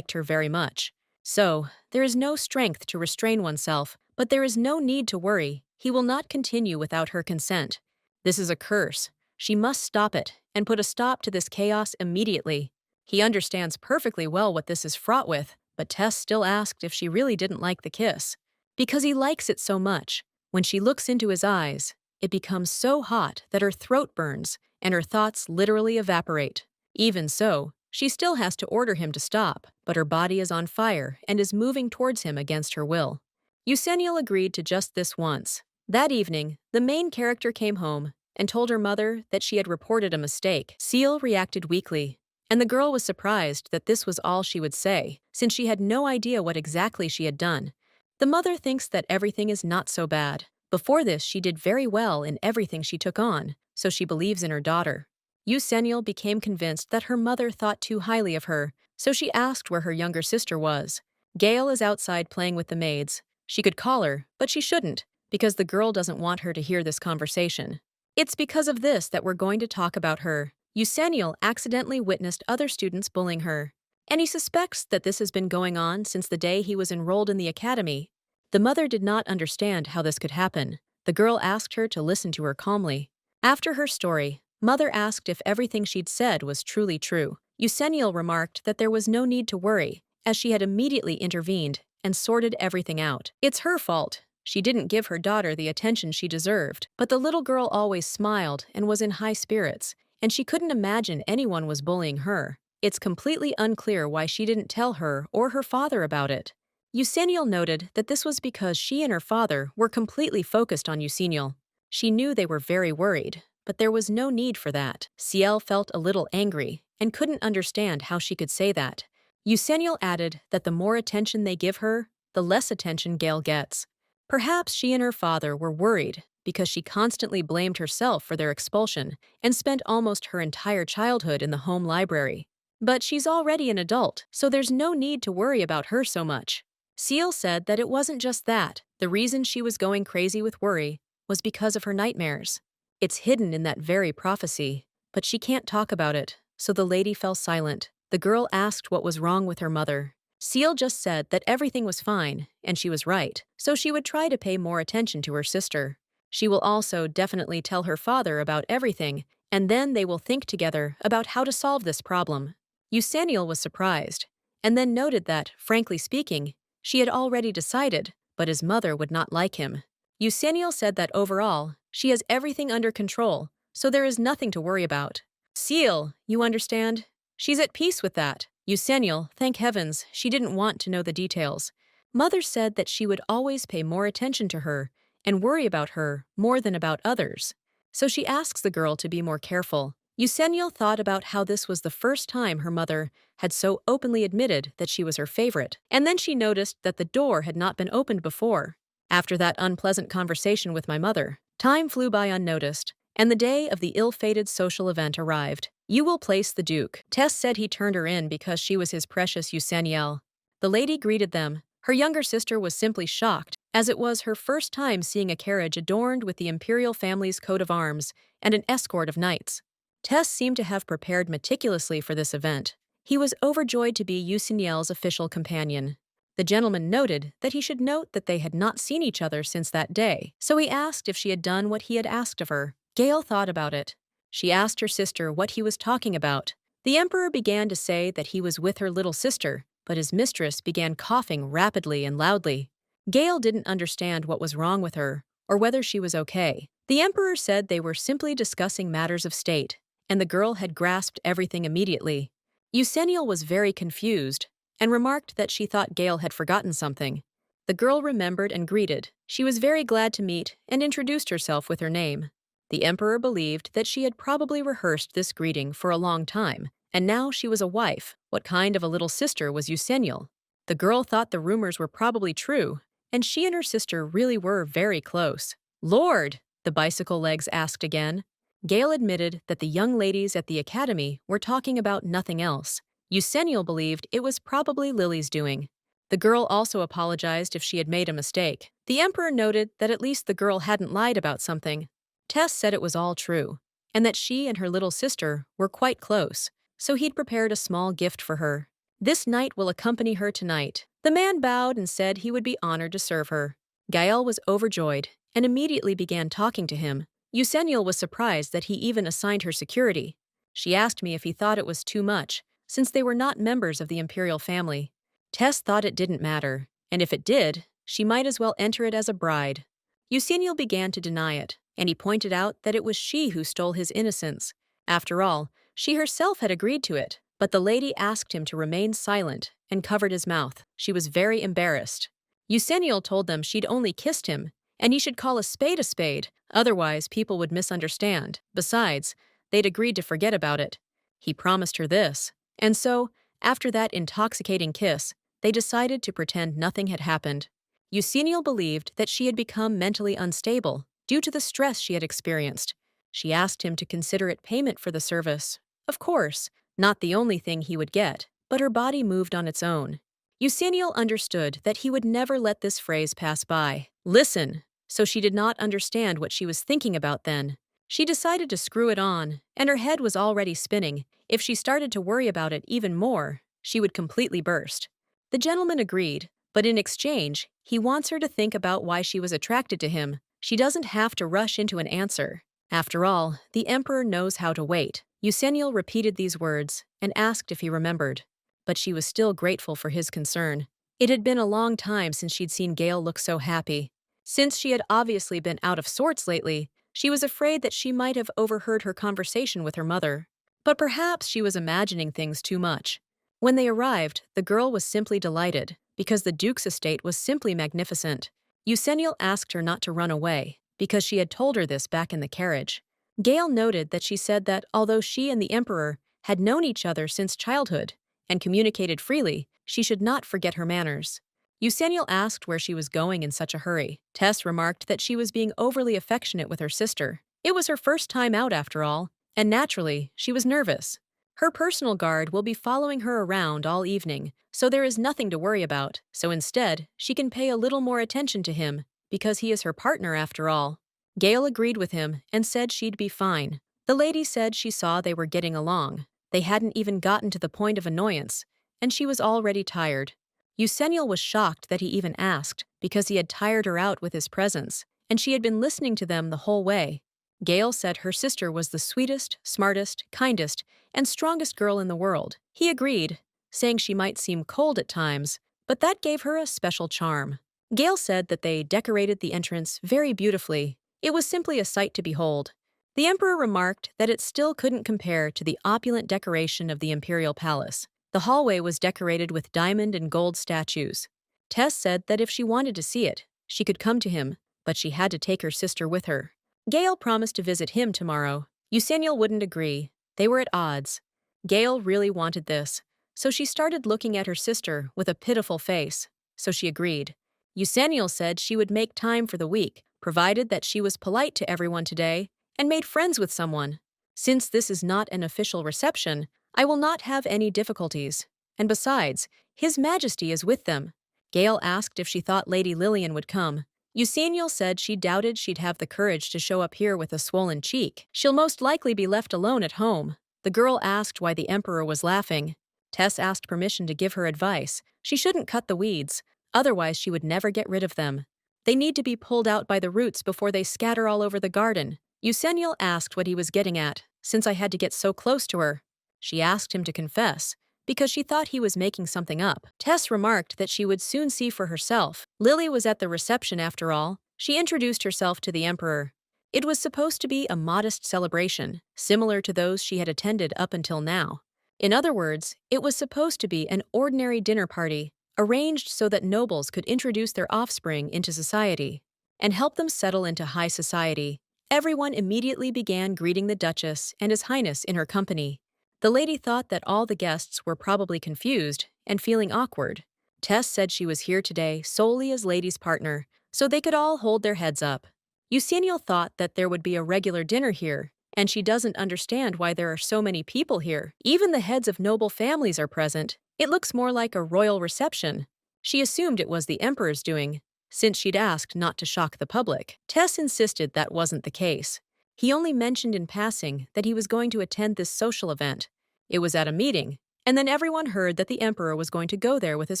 very much. So, there is no strength to restrain oneself, but there is no need to worry. He will not continue without her consent. This is a curse. She must stop it and put a stop to this chaos immediately. He understands perfectly well what this is fraught with, but Tess still asked if she really didn't like the kiss. Because he likes it so much. When she looks into his eyes, it becomes so hot that her throat burns and her thoughts literally evaporate. Even so, she still has to order him to stop, but her body is on fire and is moving towards him against her will. Eusenio agreed to just this once. That evening, the main character came home and told her mother that she had reported a mistake. Seal reacted weakly, and the girl was surprised that this was all she would say, since she had no idea what exactly she had done. The mother thinks that everything is not so bad. Before this, she did very well in everything she took on, so she believes in her daughter. Eusenio became convinced that her mother thought too highly of her, so she asked where her younger sister was. Gail is outside playing with the maids. She could call her, but she shouldn't, because the girl doesn't want her to hear this conversation. It's because of this that we're going to talk about her. Eusenio accidentally witnessed other students bullying her, and he suspects that this has been going on since the day he was enrolled in the academy. The mother did not understand how this could happen. The girl asked her to listen to her calmly. After her story, Mother asked if everything she'd said was truly true. Eusenio remarked that there was no need to worry, as she had immediately intervened and sorted everything out. It's her fault. She didn't give her daughter the attention she deserved, but the little girl always smiled and was in high spirits, and she couldn't imagine anyone was bullying her. It's completely unclear why she didn't tell her or her father about it. Eusenio noted that this was because she and her father were completely focused on Eusenio. She knew they were very worried, but there was no need for that. Ciel felt a little angry and couldn't understand how she could say that. Eusenio added that the more attention they give her, the less attention Gail gets. Perhaps she and her father were worried because she constantly blamed herself for their expulsion and spent almost her entire childhood in the home library. But she's already an adult, so there's no need to worry about her so much. Seal said that it wasn't just that. The reason she was going crazy with worry was because of her nightmares. It's hidden in that very prophecy, but she can't talk about it, so the lady fell silent. The girl asked what was wrong with her mother. Seal just said that everything was fine, and she was right, so she would try to pay more attention to her sister. She will also definitely tell her father about everything, and then they will think together about how to solve this problem. Eusaniel was surprised, and then noted that, frankly speaking, she had already decided, but his mother would not like him. Eusaniel said that overall, she has everything under control, so there is nothing to worry about. Seal, you understand? She's at peace with that. Eusaniel, thank heavens, she didn't want to know the details. Mother said that she would always pay more attention to her and worry about her more than about others. So she asks the girl to be more careful. Eusaniel thought about how this was the first time her mother had so openly admitted that she was her favorite, and then she noticed that the door had not been opened before. After that unpleasant conversation with my mother, time flew by unnoticed, and the day of the ill-fated social event arrived. You will place the Duke. Tess said he turned her in because she was his precious Eusaniel. The lady greeted them. Her younger sister was simply shocked, as it was her first time seeing a carriage adorned with the Imperial family's coat of arms and an escort of knights. Tess seemed to have prepared meticulously for this event. He was overjoyed to be Eusaniel's official companion. The gentleman noted that he should note that they had not seen each other since that day, so he asked if she had done what he had asked of her. Gail thought about it. She asked her sister what he was talking about. The Emperor began to say that he was with her little sister, but his mistress began coughing rapidly and loudly. Gail didn't understand what was wrong with her, or whether she was okay. The Emperor said they were simply discussing matters of state, and the girl had grasped everything immediately. Eusaniel was very confused, and remarked that she thought Gail had forgotten something. The girl remembered and greeted. She was very glad to meet and introduced herself with her name. The Emperor believed that she had probably rehearsed this greeting for a long time, and now she was a wife. What kind of a little sister was Eusaniel? The girl thought the rumors were probably true, and she and her sister really were very close. Lord, the bicycle legs asked again. Gail admitted that the young ladies at the academy were talking about nothing else. Eusaniel believed it was probably Lily's doing. The girl also apologized if she had made a mistake. The Emperor noted that at least the girl hadn't lied about something. Tess said it was all true, and that she and her little sister were quite close, so he'd prepared a small gift for her. This knight will accompany her tonight. The man bowed and said he would be honored to serve her. Gael was overjoyed and immediately began talking to him. Eusaniel was surprised that he even assigned her security. She asked me if he thought it was too much, since they were not members of the Imperial family. Tess thought it didn't matter, and if it did, she might as well enter it as a bride. Eusaniel began to deny it, and he pointed out that it was she who stole his innocence. After all, she herself had agreed to it, but the lady asked him to remain silent and covered his mouth. She was very embarrassed. Eusaniel told them she'd only kissed him, and he should call a spade, otherwise people would misunderstand. Besides, they'd agreed to forget about it. He promised her this, and so, after that intoxicating kiss, they decided to pretend nothing had happened. Eusaniel believed that she had become mentally unstable due to the stress she had experienced. She asked him to consider it payment for the service. Of course, not the only thing he would get, but her body moved on its own. Eusaniel understood that he would never let this phrase pass by. Listen, so she did not understand what she was thinking about then. She decided to screw it on, and her head was already spinning. If she started to worry about it even more, she would completely burst. The gentleman agreed, but in exchange, he wants her to think about why she was attracted to him. She doesn't have to rush into an answer. After all, the Emperor knows how to wait. Eusaniel repeated these words and asked if he remembered, but she was still grateful for his concern. It had been a long time since she'd seen Gail look so happy. Since she had obviously been out of sorts lately, she was afraid that she might have overheard her conversation with her mother. But perhaps she was imagining things too much. When they arrived, the girl was simply delighted, because the Duke's estate was simply magnificent. Eusaniel asked her not to run away, because she had told her this back in the carriage. Gail noted that she said that although she and the Emperor had known each other since childhood and communicated freely, she should not forget her manners. Yusaniel asked where she was going in such a hurry. Tess remarked that she was being overly affectionate with her sister. It was her first time out after all, and naturally, she was nervous. Her personal guard will be following her around all evening, so there is nothing to worry about. So instead, she can pay a little more attention to him, because he is her partner after all. Gail agreed with him and said she'd be fine. The lady said she saw they were getting along. They hadn't even gotten to the point of annoyance, and she was already tired. Yuseniel was shocked that he even asked, because he had tired her out with his presence, and she had been listening to them the whole way. Gail said her sister was the sweetest, smartest, kindest, and strongest girl in the world. He agreed, saying she might seem cold at times, but that gave her a special charm. Gail said that they decorated the entrance very beautifully. It was simply a sight to behold. The Emperor remarked that it still couldn't compare to the opulent decoration of the Imperial Palace. The hallway was decorated with diamond and gold statues. Tess said that if she wanted to see it, she could come to him, but she had to take her sister with her. Gail promised to visit him tomorrow. Yusaniel wouldn't agree. They were at odds. Gail really wanted this, so she started looking at her sister with a pitiful face, so she agreed. Yusaniel said she would make time for the week, provided that she was polite to everyone today and made friends with someone. Since this is not an official reception, I will not have any difficulties. And besides, His Majesty is with them. Gail asked if she thought Lady Lillian would come. Yusaniel said she doubted she'd have the courage to show up here with a swollen cheek. She'll most likely be left alone at home. The girl asked why the Emperor was laughing. Tess asked permission to give her advice. She shouldn't cut the weeds, otherwise she would never get rid of them. They need to be pulled out by the roots before they scatter all over the garden. Yusaniel asked what he was getting at, since I had to get so close to her. She asked him to confess, because she thought he was making something up. Tess remarked that she would soon see for herself. Lily was at the reception after all. She introduced herself to the Emperor. It was supposed to be a modest celebration, similar to those she had attended up until now. In other words, it was supposed to be an ordinary dinner party, arranged so that nobles could introduce their offspring into society and help them settle into high society. Everyone immediately began greeting the Duchess and His Highness in her company. The lady thought that all the guests were probably confused and feeling awkward. Tess said she was here today solely as Lady's partner, so they could all hold their heads up. Yusaniel thought that there would be a regular dinner here, and she doesn't understand why there are so many people here. Even the heads of noble families are present. It looks more like a royal reception. She assumed it was the Emperor's doing, since she'd asked not to shock the public. Tess insisted that wasn't the case. He only mentioned in passing that he was going to attend this social event. It was at a meeting, and then everyone heard that the Emperor was going to go there with his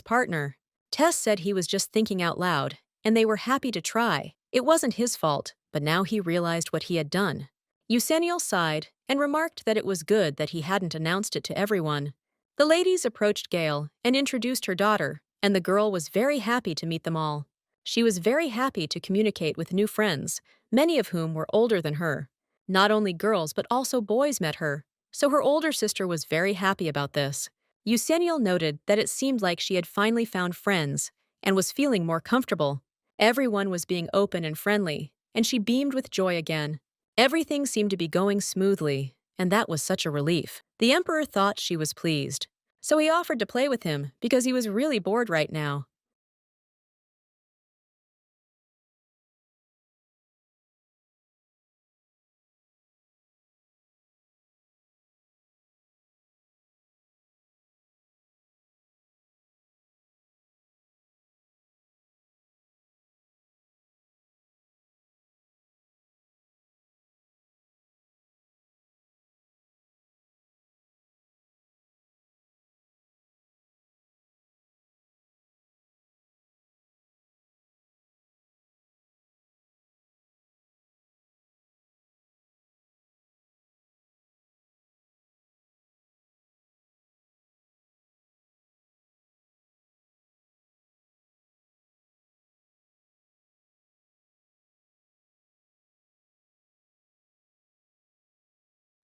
partner. Tess said he was just thinking out loud, and they were happy to try. It wasn't his fault, but now he realized what he had done. Yusaniel sighed and remarked that it was good that he hadn't announced it to everyone. The ladies approached Gail and introduced her daughter, and the girl was very happy to meet them all. She was very happy to communicate with new friends, many of whom were older than her. Not only girls but also boys met her, so her older sister was very happy about this. Yusaniel noted that it seemed like she had finally found friends and was feeling more comfortable. Everyone was being open and friendly, and she beamed with joy again. Everything seemed to be going smoothly, and that was such a relief. The Emperor thought she was pleased, so he offered to play with him because he was really bored right now.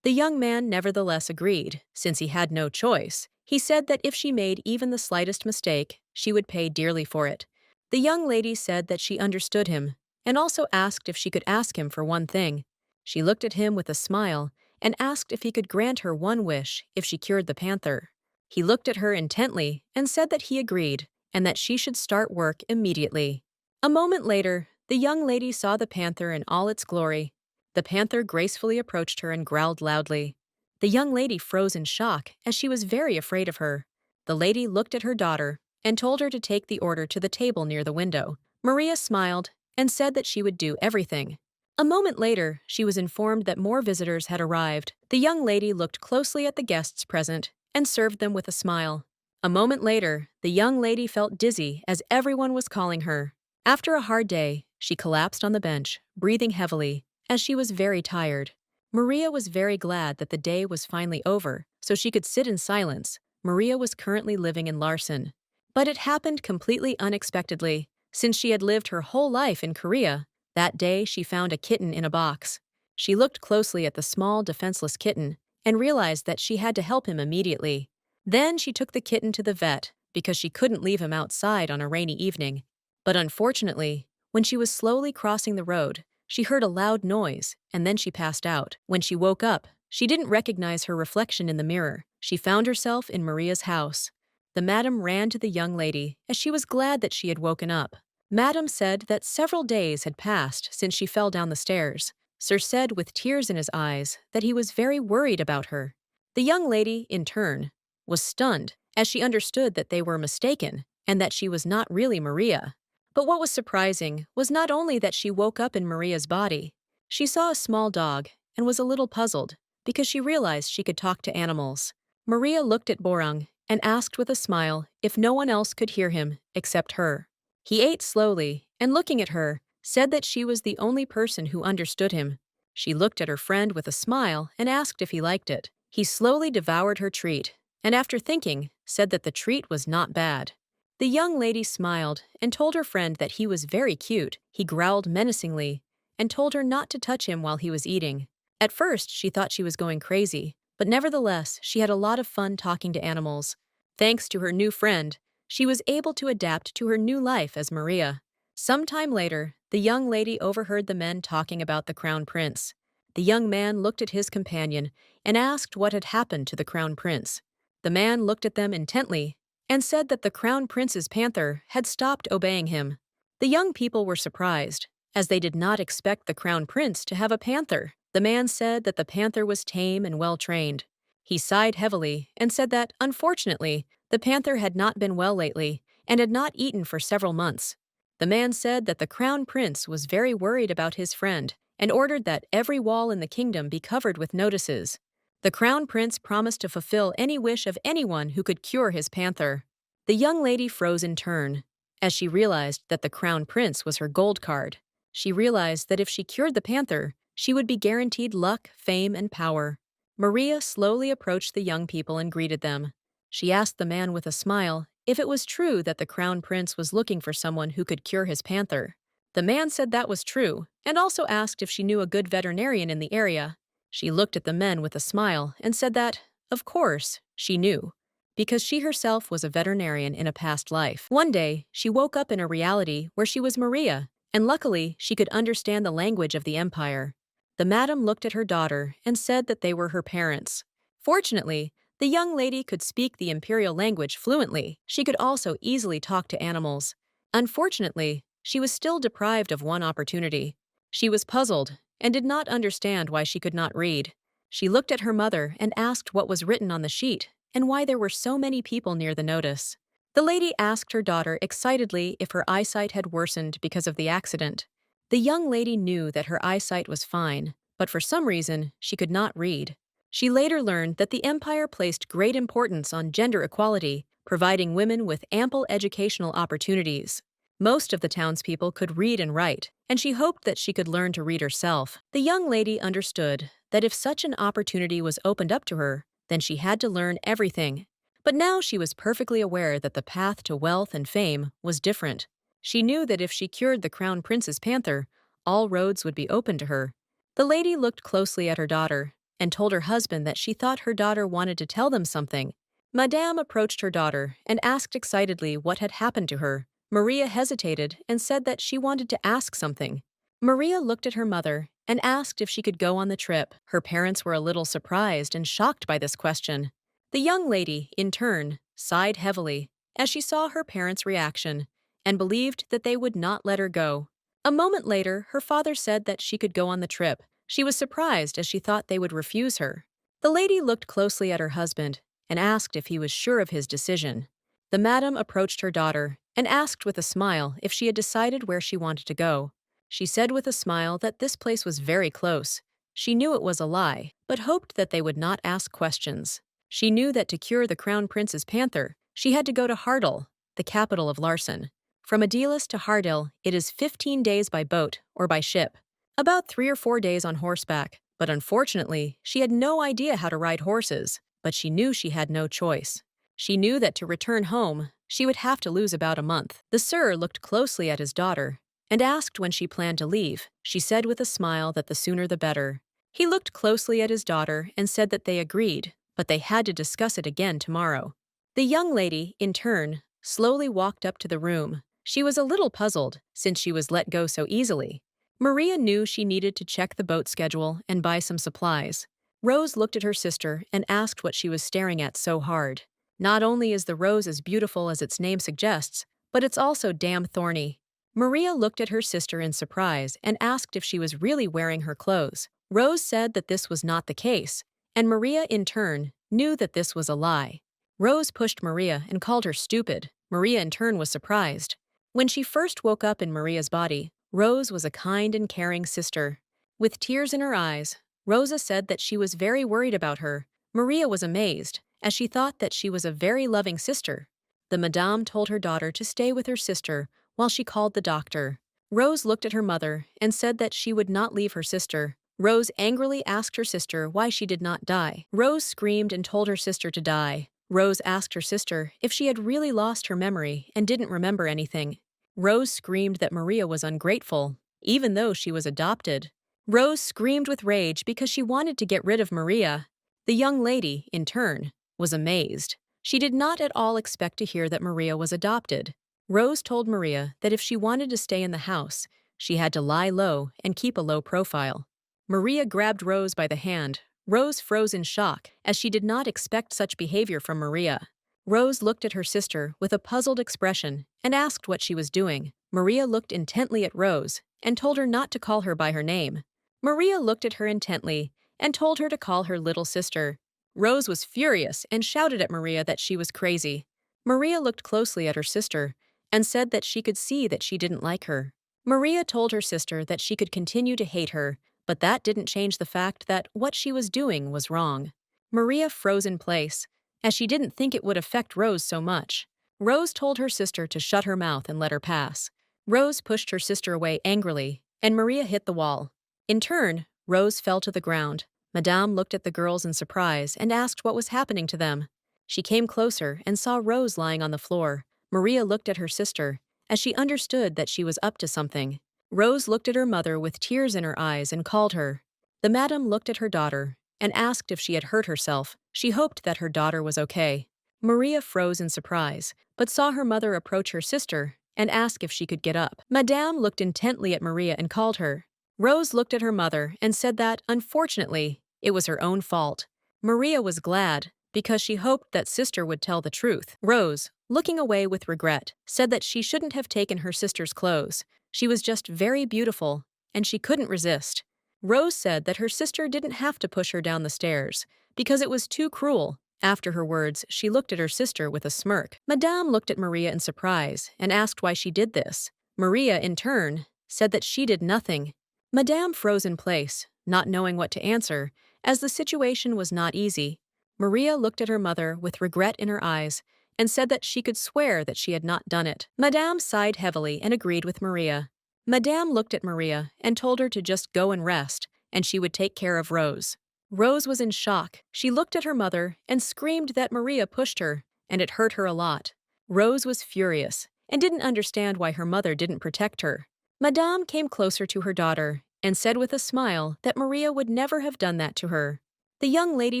The young man nevertheless agreed, since he had no choice. He said that if she made even the slightest mistake, she would pay dearly for it. The young lady said that she understood him, and also asked if she could ask him for one thing. She looked at him with a smile and asked if he could grant her one wish if she cured the panther. He looked at her intently and said that he agreed. and that she should start work immediately. A moment later, the young lady saw the panther in all its glory. The panther gracefully approached her and growled loudly. The young lady froze in shock as she was very afraid of her. The lady looked at her daughter and told her to take the order to the table near the window. Maria smiled and said that she would do everything. A moment later, she was informed that more visitors had arrived. The young lady looked closely at the guests present and served them with a smile. A moment later, the young lady felt dizzy as everyone was calling her. After a hard day, she collapsed on the bench, breathing heavily, as she was very tired. Maria was very glad that the day was finally over, so she could sit in silence. Maria was currently living in Larson. But it happened completely unexpectedly. Since she had lived her whole life in Korea, that day she found a kitten in a box. She looked closely at the small, defenseless kitten and realized that she had to help him immediately. Then she took the kitten to the vet because she couldn't leave him outside on a rainy evening. But unfortunately, when she was slowly crossing the road, she heard a loud noise, and then she passed out. When she woke up, she didn't recognize her reflection in the mirror. She found herself in Maria's house. The madam ran to the young lady, as she was glad that she had woken up. Madam said that several days had passed since she fell down the stairs. Sir said with tears in his eyes that he was very worried about her. The young lady, in turn, was stunned as she understood that they were mistaken and that she was not really Maria. But what was surprising was not only that she woke up in Maria's body. She saw a small dog and was a little puzzled because she realized she could talk to animals. Maria looked at Borang and asked with a smile if no one else could hear him except her. He ate slowly and, looking at her, said that she was the only person who understood him. She looked at her friend with a smile and asked if he liked it. He slowly devoured her treat and, after thinking, said that the treat was not bad. The young lady smiled and told her friend that he was very cute. He growled menacingly and told her not to touch him while he was eating. At first, she thought she was going crazy, but nevertheless, she had a lot of fun talking to animals. Thanks to her new friend, she was able to adapt to her new life as Maria. Sometime later, the young lady overheard the men talking about the crown prince. The young man looked at his companion and asked what had happened to the crown prince. The man looked at them intently and said that the crown prince's panther had stopped obeying him. The young people were surprised, as they did not expect the crown prince to have a panther. The man said that the panther was tame and well-trained. He sighed heavily and said that, unfortunately, the panther had not been well lately and had not eaten for several months. The man said that the crown prince was very worried about his friend and ordered that every wall in the kingdom be covered with notices. The crown prince promised to fulfill any wish of anyone who could cure his panther. The young lady froze in turn, as she realized that the crown prince was her gold card. She realized that if she cured the panther, she would be guaranteed luck, fame, and power. Maria slowly approached the young people and greeted them. She asked the man with a smile if it was true that the crown prince was looking for someone who could cure his panther. The man said that was true, and also asked if she knew a good veterinarian in the area. She looked at the men with a smile and said that, of course, she knew, because she herself was a veterinarian in a past life. One day, she woke up in a reality where she was Maria, and luckily, she could understand the language of the empire. The madam looked at her daughter and said that they were her parents. Fortunately, the young lady could speak the Imperial language fluently. She could also easily talk to animals. Unfortunately, she was still deprived of one opportunity. She was puzzled and did not understand why she could not read. She looked at her mother and asked what was written on the sheet and why there were so many people near the notice. The lady asked her daughter excitedly if her eyesight had worsened because of the accident. The young lady knew that her eyesight was fine, but for some reason, she could not read. She later learned that the empire placed great importance on gender equality, providing women with ample educational opportunities. Most of the townspeople could read and write, and she hoped that she could learn to read herself. The young lady understood that if such an opportunity was opened up to her, then she had to learn everything. But now she was perfectly aware that the path to wealth and fame was different. She knew that if she cured the crown prince's panther, all roads would be open to her. The lady looked closely at her daughter and told her husband that she thought her daughter wanted to tell them something. Madame approached her daughter and asked excitedly what had happened to her. Maria hesitated and said that she wanted to ask something. Maria looked at her mother and asked if she could go on the trip. Her parents were a little surprised and shocked by this question. The young lady, in turn, sighed heavily as she saw her parents' reaction and believed that they would not let her go. A moment later, her father said that she could go on the trip. She was surprised as she thought they would refuse her. The lady looked closely at her husband and asked if he was sure of his decision. The madam approached her daughter and asked with a smile if she had decided where she wanted to go. She said with a smile that this place was very close. She knew it was a lie, but hoped that they would not ask questions. She knew that to cure the crown prince's panther, she had to go to Hardal, the capital of Larson. From Adelis to Hardal, it is 15 days by boat or by ship, about 3 or 4 days on horseback. But unfortunately, she had no idea how to ride horses, but she knew she had no choice. She knew that to return home, she would have to lose about a month. The sir looked closely at his daughter and asked when she planned to leave. She said with a smile that the sooner the better. He looked closely at his daughter and said that they agreed, but they had to discuss it again tomorrow. The young lady, in turn, slowly walked up to the room. She was a little puzzled, since she was let go so easily. Maria knew she needed to check the boat schedule and buy some supplies. Rose looked at her sister and asked what she was staring at so hard. Not only is the rose as beautiful as its name suggests, but it's also damn thorny. Maria looked at her sister in surprise and asked if she was really wearing her clothes. Rose said that this was not the case, and Maria, in turn, knew that this was a lie. Rose pushed Maria and called her stupid. Maria, in turn, was surprised. When she first woke up in Maria's body, Rose was a kind and caring sister. With tears in her eyes, Rosa said that she was very worried about her. Maria was amazed, as she thought that she was a very loving sister. The madame told her daughter to stay with her sister while she called the doctor. Rose looked at her mother and said that she would not leave her sister. Rose angrily asked her sister why she did not die. Rose screamed and told her sister to die. Rose asked her sister if she had really lost her memory and didn't remember anything. Rose screamed that Maria was ungrateful, even though she was adopted. Rose screamed with rage because she wanted to get rid of Maria. The young lady, in turn, was amazed. She did not at all expect to hear that Maria was adopted. Rose told Maria that if she wanted to stay in the house, she had to lie low and keep a low profile. Maria grabbed Rose by the hand. Rose froze in shock, as she did not expect such behavior from Maria. Rose looked at her sister with a puzzled expression and asked what she was doing. Maria looked intently at Rose and told her not to call her by her name. Maria looked at her intently and told her to call her little sister. Rose was furious and shouted at Maria that she was crazy. Maria looked closely at her sister and said that she could see that she didn't like her. Maria told her sister that she could continue to hate her, but that didn't change the fact that what she was doing was wrong. Maria froze in place, as she didn't think it would affect Rose so much. Rose told her sister to shut her mouth and let her pass. Rose pushed her sister away angrily, and Maria hit the wall. In turn, Rose fell to the ground. Madame looked at the girls in surprise and asked what was happening to them. She came closer and saw Rose lying on the floor. Maria looked at her sister, as she understood that she was up to something. Rose looked at her mother with tears in her eyes and called her. The madam looked at her daughter and asked if she had hurt herself. She hoped that her daughter was okay. Maria froze in surprise, but saw her mother approach her sister and ask if she could get up. Madame looked intently at Maria and called her. Rose looked at her mother and said that, unfortunately, it was her own fault. Maria was glad because she hoped that sister would tell the truth. Rose, looking away with regret, said that she shouldn't have taken her sister's clothes. She was just very beautiful, and she couldn't resist. Rose said that her sister didn't have to push her down the stairs, because it was too cruel. After her words, she looked at her sister with a smirk. Madame looked at Maria in surprise and asked why she did this. Maria, in turn, said that she did nothing. Madame froze in place, not knowing what to answer, as the situation was not easy. Maria looked at her mother with regret in her eyes and said that she could swear that she had not done it. Madame sighed heavily and agreed with Maria. Madame looked at Maria and told her to just go and rest, and she would take care of Rose. Rose was in shock. She looked at her mother and screamed that Maria pushed her, and it hurt her a lot. Rose was furious and didn't understand why her mother didn't protect her. Madame came closer to her daughter and said with a smile that Maria would never have done that to her. The young lady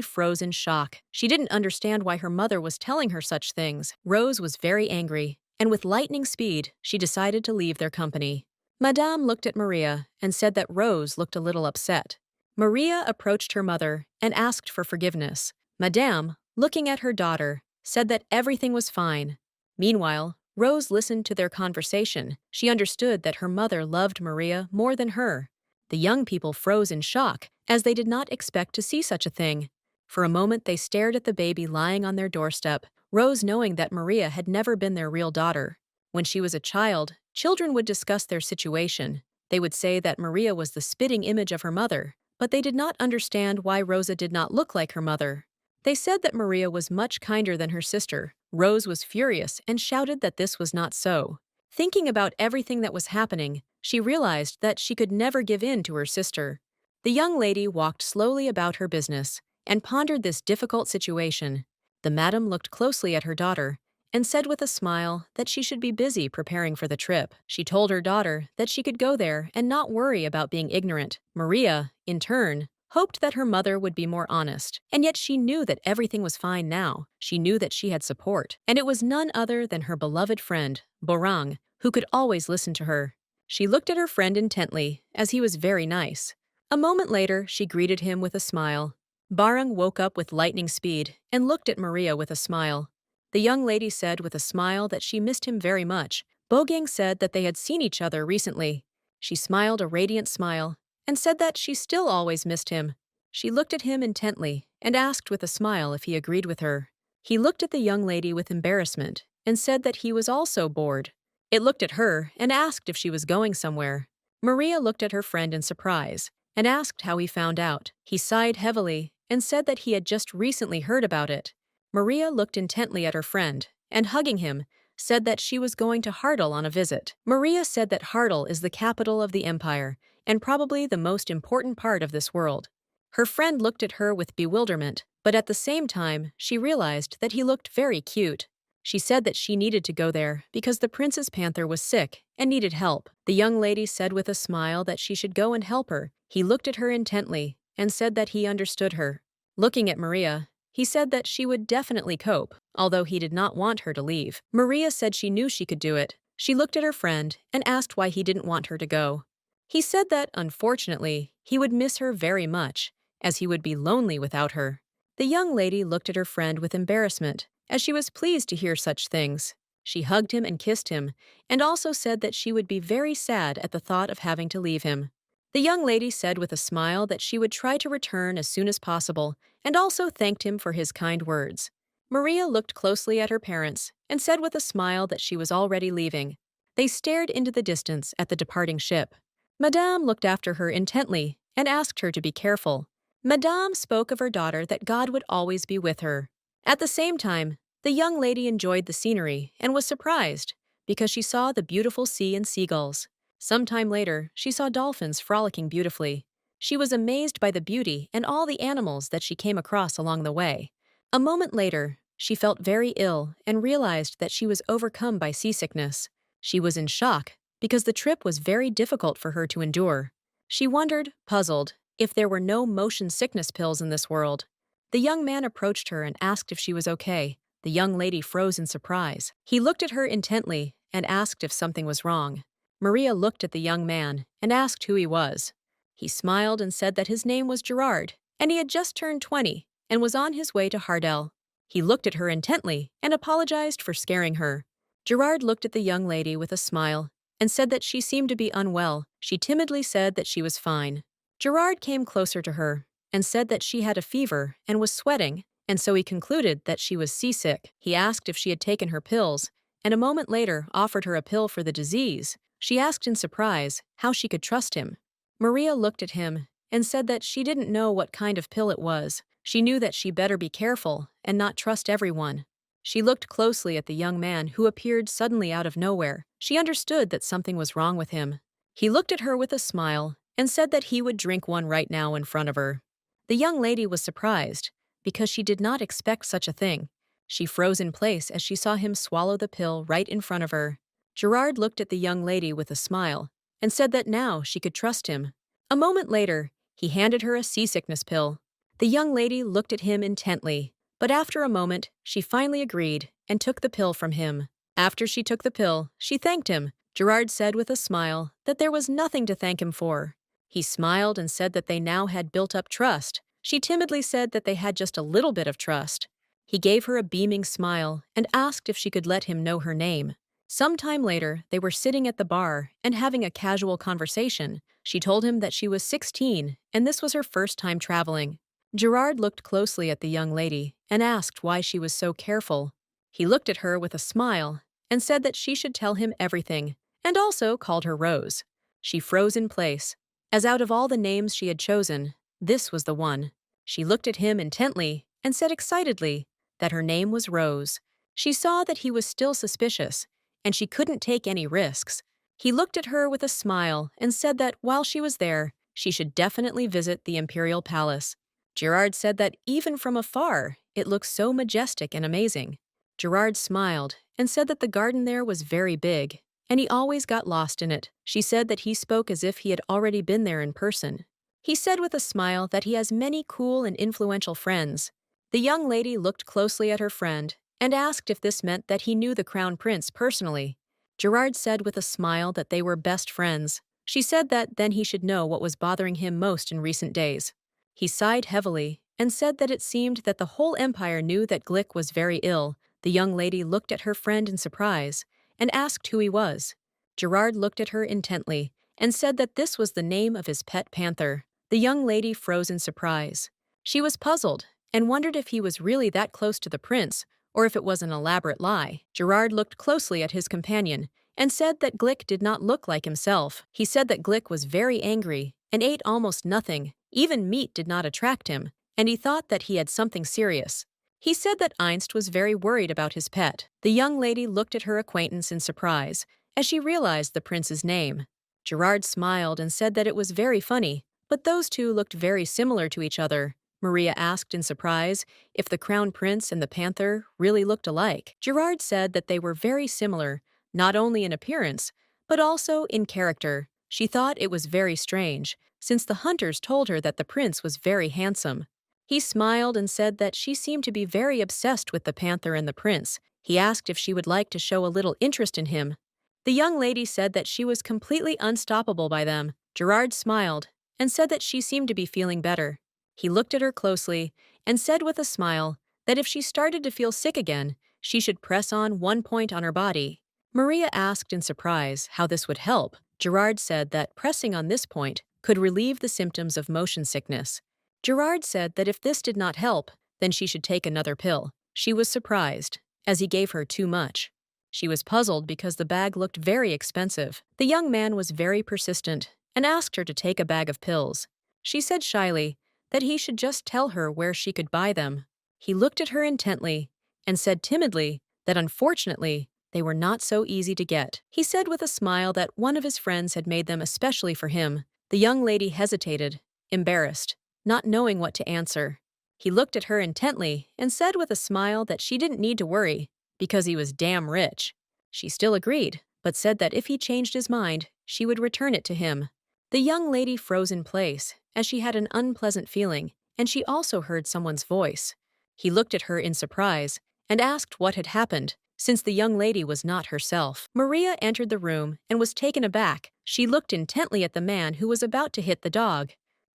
froze in shock. She didn't understand why her mother was telling her such things. Rose was very angry, and with lightning speed, she decided to leave their company. Madame looked at Maria and said that Rose looked a little upset. Maria approached her mother and asked for forgiveness. Madame, looking at her daughter, said that everything was fine. Meanwhile, Rose listened to their conversation. She understood that her mother loved Maria more than her. The young people froze in shock, as they did not expect to see such a thing. For a moment they stared at the baby lying on their doorstep, Rose knowing that Maria had never been their real daughter. When she was a child, children would discuss their situation. They would say that Maria was the spitting image of her mother, but they did not understand why Rosa did not look like her mother. They said that Maria was much kinder than her sister. Rose was furious and shouted that this was not so. Thinking about everything that was happening, she realized that she could never give in to her sister. The young lady walked slowly about her business and pondered this difficult situation. The madam looked closely at her daughter and said with a smile that she should be busy preparing for the trip. She told her daughter that she could go there and not worry about being ignorant. Maria, in turn, hoped that her mother would be more honest, and yet she knew that everything was fine now. She knew that she had support, and it was none other than her beloved friend, Borang, who could always listen to her. She looked at her friend intently, as he was very nice. A moment later, she greeted him with a smile. Barang woke up with lightning speed and looked at Maria with a smile. The young lady said with a smile that she missed him very much. Bogang said that they had seen each other recently. She smiled a radiant smile and said that she still always missed him. She looked at him intently and asked with a smile if he agreed with her. He looked at the young lady with embarrassment and said that he was also bored. It looked at her and asked if she was going somewhere. Maria looked at her friend in surprise and asked how he found out. He sighed heavily and said that he had just recently heard about it. Maria looked intently at her friend and, hugging him, said that she was going to Hartle on a visit. Maria said that Hartle is the capital of the empire and probably the most important part of this world. Her friend looked at her with bewilderment, but at the same time, she realized that he looked very cute. She said that she needed to go there because the princess panther was sick and needed help. The young lady said with a smile that she should go and help her. He looked at her intently and said that he understood her. Looking at Maria, he said that she would definitely cope, although he did not want her to leave. Maria said she knew she could do it. She looked at her friend and asked why he didn't want her to go. He said that, unfortunately, he would miss her very much, as he would be lonely without her. The young lady looked at her friend with embarrassment, as she was pleased to hear such things. She hugged him and kissed him, and also said that she would be very sad at the thought of having to leave him. The young lady said with a smile that she would try to return as soon as possible, and also thanked him for his kind words. Maria looked closely at her parents and said with a smile that she was already leaving. They stared into the distance at the departing ship. Madame looked after her intently and asked her to be careful. Madame spoke of her daughter that God would always be with her. At the same time, the young lady enjoyed the scenery and was surprised because she saw the beautiful sea and seagulls. Some time later, she saw dolphins frolicking beautifully. She was amazed by the beauty and all the animals that she came across along the way. A moment later, she felt very ill and realized that she was overcome by seasickness. She was in shock because the trip was very difficult for her to endure. She wondered, puzzled, if there were no motion sickness pills in this world. The young man approached her and asked if she was okay. The young lady froze in surprise. He looked at her intently and asked if something was wrong. Maria looked at the young man and asked who he was. He smiled and said that his name was Gerard, and he had just turned 20 and was on his way to Hardell. He looked at her intently and apologized for scaring her. Gerard looked at the young lady with a smile and said that she seemed to be unwell. She timidly said that she was fine. Gerard came closer to her and said that she had a fever and was sweating, and so he concluded that she was seasick. He asked if she had taken her pills, and a moment later offered her a pill for the disease. She asked in surprise how she could trust him. Maria looked at him and said that she didn't know what kind of pill it was. She knew that she better be careful and not trust everyone. She looked closely at the young man who appeared suddenly out of nowhere. She understood that something was wrong with him. He looked at her with a smile and said that he would drink one right now in front of her. The young lady was surprised because she did not expect such a thing. She froze in place as she saw him swallow the pill right in front of her. Gerard looked at the young lady with a smile and said that now she could trust him. A moment later, he handed her a seasickness pill. The young lady looked at him intently, but after a moment, she finally agreed and took the pill from him. After she took the pill, she thanked him. Gerard said with a smile that there was nothing to thank him for. He smiled and said that they now had built up trust. She timidly said that they had just a little bit of trust. He gave her a beaming smile and asked if she could let him know her name. Some time later, they were sitting at the bar and having a casual conversation. She told him that she was 16 and this was her first time traveling. Gerard looked closely at the young lady and asked why she was so careful. He looked at her with a smile and said that she should tell him everything, and also called her Rose. She froze in place, as out of all the names she had chosen, this was the one. She looked at him intently and said excitedly that her name was Rose. She saw that he was still suspicious, and she couldn't take any risks. He looked at her with a smile and said that while she was there, she should definitely visit the Imperial Palace. Gerard said that even from afar, it looked so majestic and amazing. Gerard smiled and said that the garden there was very big, and he always got lost in it. She said that he spoke as if he had already been there in person. He said with a smile that he has many cool and influential friends. The young lady looked closely at her friend and asked if this meant that he knew the Crown Prince personally. Gerard said with a smile that they were best friends. She said that then he should know what was bothering him most in recent days. He sighed heavily and said that it seemed that the whole empire knew that Glick was very ill. The young lady looked at her friend in surprise and asked who he was. Gerard looked at her intently and said that this was the name of his pet panther. The young lady froze in surprise. She was puzzled and wondered if he was really that close to the prince or if it was an elaborate lie. Gerard looked closely at his companion and said that Glick did not look like himself. He said that Glick was very angry and ate almost nothing. Even meat did not attract him, and he thought that he had something serious. He said that Einst was very worried about his pet. The young lady looked at her acquaintance in surprise as she realized the prince's name. Gerard smiled and said that it was very funny, but those two looked very similar to each other. Maria asked in surprise if the crown prince and the panther really looked alike. Gerard said that they were very similar, not only in appearance, but also in character. She thought it was very strange, since the hunters told her that the prince was very handsome. He smiled and said that she seemed to be very obsessed with the panther and the prince. He asked if she would like to show a little interest in him. The young lady said that she was completely unstoppable by them. Gerard smiled and said that she seemed to be feeling better. He looked at her closely and said with a smile that if she started to feel sick again, she should press on one point on her body. Maria asked in surprise how this would help. Gerard said that pressing on this point could relieve the symptoms of motion sickness. Gerard said that if this did not help, then she should take another pill. She was surprised, as he gave her too much. She was puzzled because the bag looked very expensive. The young man was very persistent and asked her to take a bag of pills. She said shyly that he should just tell her where she could buy them. He looked at her intently and said timidly that unfortunately, they were not so easy to get. He said with a smile that one of his friends had made them especially for him. The young lady hesitated, embarrassed, not knowing what to answer. He looked at her intently and said with a smile that she didn't need to worry, because he was damn rich. She still agreed, but said that if he changed his mind, she would return it to him. The young lady froze in place, as she had an unpleasant feeling, and she also heard someone's voice. He looked at her in surprise and asked what had happened, since the young lady was not herself. Maria entered the room and was taken aback. She looked intently at the man who was about to hit the dog.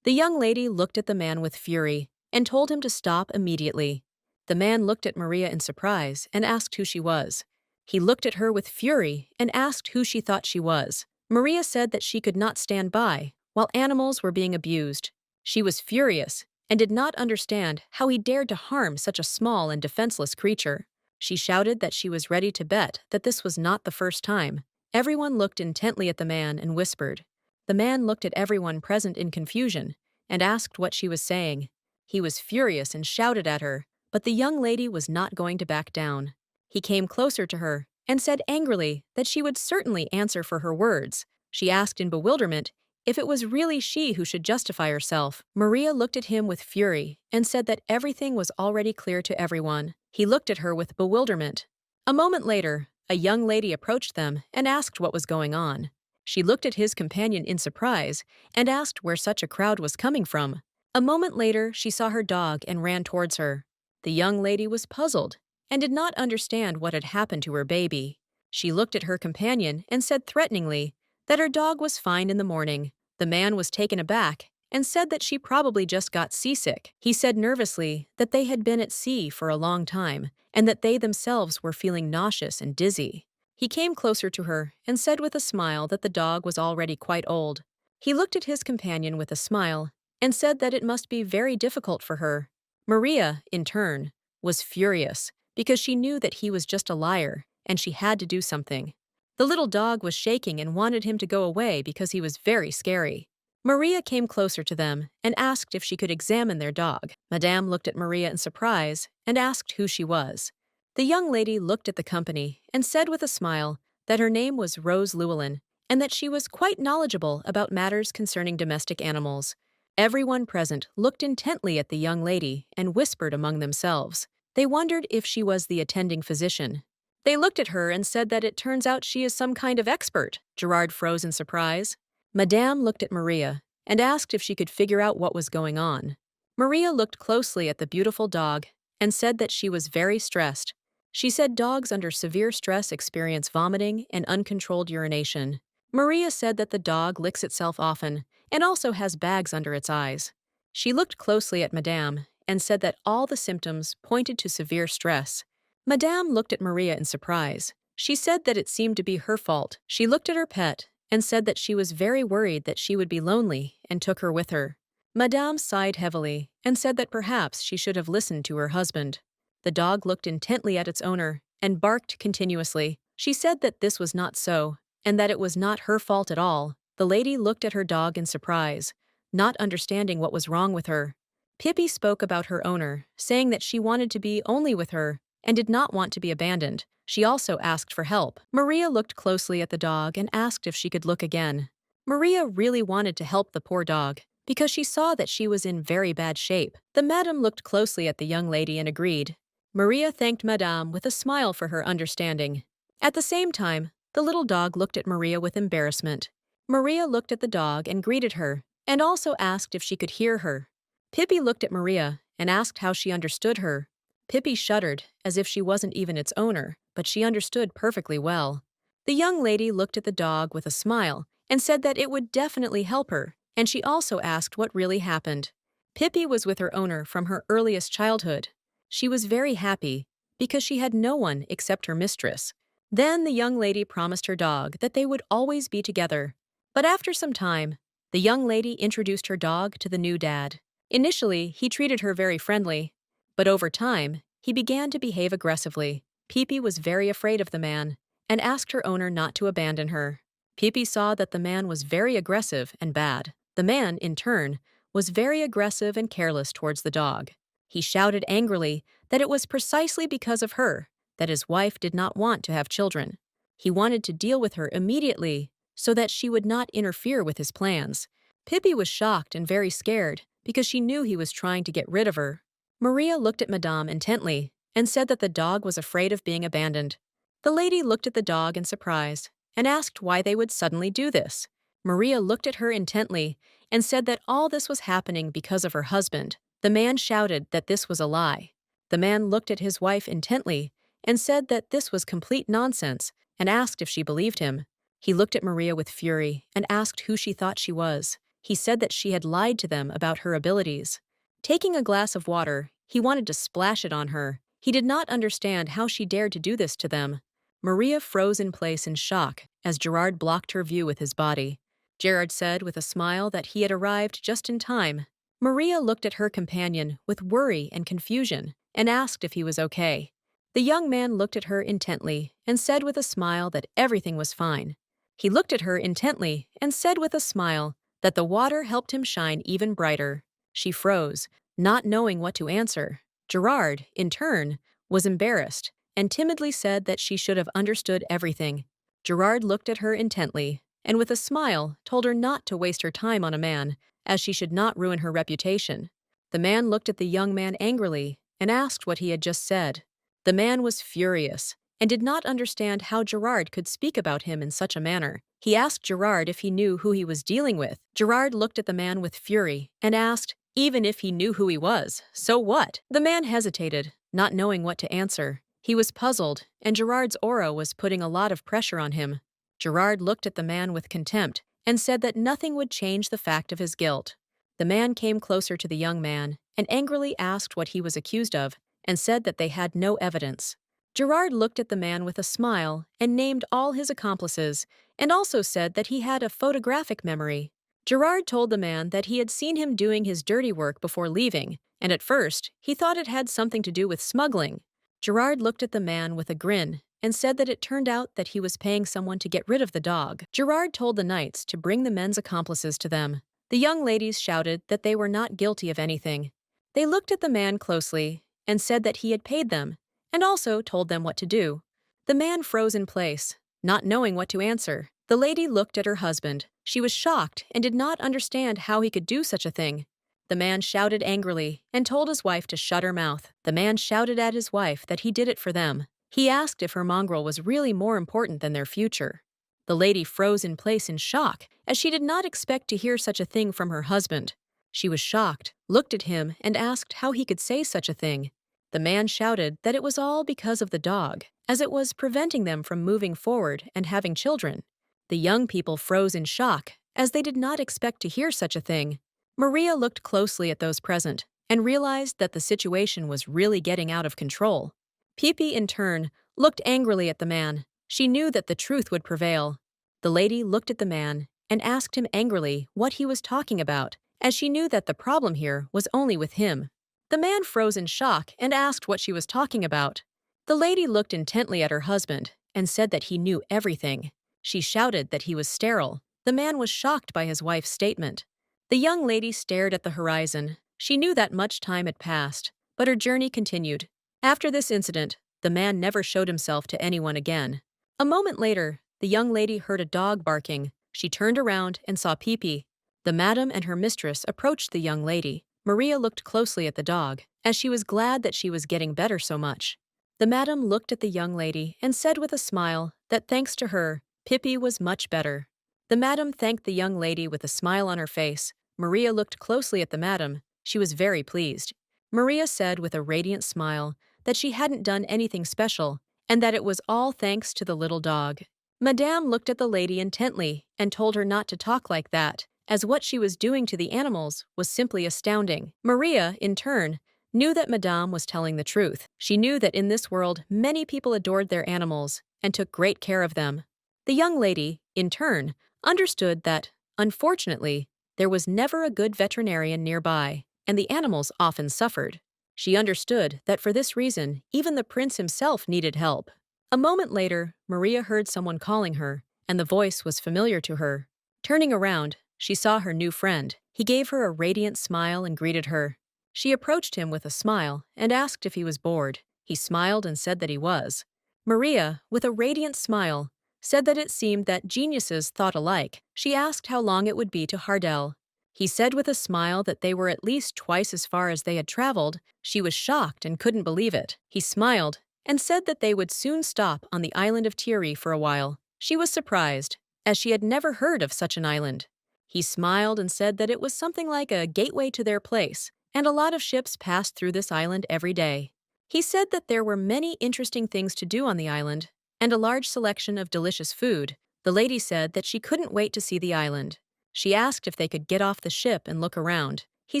The young lady looked at the man with fury and told him to stop immediately. The man looked at Maria in surprise and asked who she was. He looked at her with fury and asked who she thought she was. Maria said that she could not stand by while animals were being abused. She was furious and did not understand how he dared to harm such a small and defenseless creature. She shouted that she was ready to bet that this was not the first time. Everyone looked intently at the man and whispered. The man looked at everyone present in confusion and asked what she was saying. He was furious and shouted at her, but the young lady was not going to back down. He came closer to her and said angrily that she would certainly answer for her words. She asked in bewilderment if it was really she who should justify herself. Maria looked at him with fury and said that everything was already clear to everyone. He looked at her with bewilderment. A moment later, a young lady approached them and asked what was going on. She looked at his companion in surprise and asked where such a crowd was coming from. A moment later, she saw her dog and ran towards her. The young lady was puzzled and did not understand what had happened to her baby. She looked at her companion and said threateningly that her dog was fine in the morning. The man was taken aback and said that she probably just got seasick. He said nervously that they had been at sea for a long time and that they themselves were feeling nauseous and dizzy. He came closer to her and said with a smile that the dog was already quite old. He looked at his companion with a smile and said that it must be very difficult for her. Maria, in turn, was furious because she knew that he was just a liar and she had to do something. The little dog was shaking and wanted him to go away because he was very scary. Maria came closer to them and asked if she could examine their dog. Madame looked at Maria in surprise and asked who she was. The young lady looked at the company and said with a smile that her name was Rose Llewellyn and that she was quite knowledgeable about matters concerning domestic animals. Everyone present looked intently at the young lady and whispered among themselves. They wondered if she was the attending physician. They looked at her and said that it turns out she is some kind of expert. Gerard froze in surprise. Madame looked at Maria and asked if she could figure out what was going on. Maria looked closely at the beautiful dog and said that she was very stressed. She said dogs under severe stress experience vomiting and uncontrolled urination. Maria said that the dog licks itself often and also has bags under its eyes. She looked closely at Madame and said that all the symptoms pointed to severe stress. Madame looked at Maria in surprise. She said that it seemed to be her fault. She looked at her pet and said that she was very worried that she would be lonely and took her with her. Madame sighed heavily and said that perhaps she should have listened to her husband. The dog looked intently at its owner and barked continuously. She said that this was not so and that it was not her fault at all. The lady looked at her dog in surprise, not understanding what was wrong with her. Pippi spoke about her owner, saying that she wanted to be only with her and did not want to be abandoned. She also asked for help. Maria looked closely at the dog and asked if she could look again. Maria really wanted to help the poor dog because she saw that she was in very bad shape. The madam looked closely at the young lady and agreed. Maria thanked Madame with a smile for her understanding. At the same time, the little dog looked at Maria with embarrassment. Maria looked at the dog and greeted her, and also asked if she could hear her. Pippi looked at Maria and asked how she understood her. Pippi shuddered, as if she wasn't even its owner, but she understood perfectly well. The young lady looked at the dog with a smile and said that it would definitely help her, and she also asked what really happened. Pippi was with her owner from her earliest childhood. She was very happy because she had no one except her mistress. Then the young lady promised her dog that they would always be together. But after some time, the young lady introduced her dog to the new dad. Initially, he treated her very friendly, but over time, he began to behave aggressively. Pippi was very afraid of the man and asked her owner not to abandon her. Pippi saw that the man was very aggressive and bad. The man, in turn, was very aggressive and careless towards the dog. He shouted angrily that it was precisely because of her that his wife did not want to have children. He wanted to deal with her immediately so that she would not interfere with his plans. Pippi was shocked and very scared because she knew he was trying to get rid of her. Maria looked at Madame intently and said that the dog was afraid of being abandoned. The lady looked at the dog in surprise and asked why they would suddenly do this. Maria looked at her intently and said that all this was happening because of her husband. The man shouted that this was a lie. The man looked at his wife intently and said that this was complete nonsense and asked if she believed him. He looked at Maria with fury and asked who she thought she was. He said that she had lied to them about her abilities. Taking a glass of water, he wanted to splash it on her. He did not understand how she dared to do this to them. Maria froze in place in shock as Gerard blocked her view with his body. Gerard said with a smile that he had arrived just in time. Maria looked at her companion with worry and confusion and asked if he was okay. The young man looked at her intently and said with a smile that everything was fine. He looked at her intently and said with a smile that the water helped him shine even brighter. She froze, not knowing what to answer. Gerard, in turn, was embarrassed and timidly said that she should have understood everything. Gerard looked at her intently and with a smile told her not to waste her time on a man, as she should not ruin her reputation. The man looked at the young man angrily and asked what he had just said. The man was furious and did not understand how Gerard could speak about him in such a manner. He asked Gerard if he knew who he was dealing with. Gerard looked at the man with fury and asked, even if he knew who he was, so what? The man hesitated, not knowing what to answer. He was puzzled, and Gerard's aura was putting a lot of pressure on him. Gerard looked at the man with contempt and said that nothing would change the fact of his guilt. The man came closer to the young man and angrily asked what he was accused of and said that they had no evidence. Gerard looked at the man with a smile and named all his accomplices and also said that he had a photographic memory. Gerard told the man that he had seen him doing his dirty work before leaving, and at first, he thought it had something to do with smuggling. Gerard looked at the man with a grin and said that it turned out that he was paying someone to get rid of the dog. Gerard told the knights to bring the men's accomplices to them. The young ladies shouted that they were not guilty of anything. They looked at the man closely and said that he had paid them, and also told them what to do. The man froze in place, not knowing what to answer. The lady looked at her husband. She was shocked and did not understand how he could do such a thing. The man shouted angrily and told his wife to shut her mouth. The man shouted at his wife that he did it for them. He asked if her mongrel was really more important than their future. The lady froze in place in shock, as she did not expect to hear such a thing from her husband. She was shocked, looked at him, and asked how he could say such a thing. The man shouted that it was all because of the dog, as it was preventing them from moving forward and having children. The young people froze in shock, as they did not expect to hear such a thing. Maria looked closely at those present and realized that the situation was really getting out of control. Pepe, in turn, looked angrily at the man. She knew that the truth would prevail. The lady looked at the man and asked him angrily what he was talking about, as she knew that the problem here was only with him. The man froze in shock and asked what she was talking about. The lady looked intently at her husband and said that he knew everything. She shouted that he was sterile. The man was shocked by his wife's statement. The young lady stared at the horizon. She knew that much time had passed, but her journey continued. After this incident, the man never showed himself to anyone again. A moment later, the young lady heard a dog barking. She turned around and saw Pepe. The madam and her mistress approached the young lady. Maria looked closely at the dog, as she was glad that she was getting better so much. The madam looked at the young lady and said with a smile that thanks to her, Pepe was much better. The madam thanked the young lady with a smile on her face. Maria looked closely at the madam. She was very pleased. Maria said with a radiant smile that she hadn't done anything special and that it was all thanks to the little dog. Madame looked at the lady intently and told her not to talk like that, as what she was doing to the animals was simply astounding. Maria, in turn, knew that Madame was telling the truth. She knew that in this world many people adored their animals and took great care of them. The young lady, in turn, understood that, unfortunately, there was never a good veterinarian nearby, and the animals often suffered. She understood that for this reason, even the prince himself needed help. A moment later, Maria heard someone calling her, and the voice was familiar to her. Turning around, she saw her new friend. He gave her a radiant smile and greeted her. She approached him with a smile and asked if he was bored. He smiled and said that he was. Maria, with a radiant smile, said that it seemed that geniuses thought alike. She asked how long it would be to Hardel. He said with a smile that they were at least twice as far as they had traveled. She was shocked and couldn't believe it. He smiled and said that they would soon stop on the island of Thierry for a while. She was surprised, as she had never heard of such an island. He smiled and said that it was something like a gateway to their place, and a lot of ships passed through this island every day. He said that there were many interesting things to do on the island, and a large selection of delicious food. The lady said that she couldn't wait to see the island. She asked if they could get off the ship and look around. He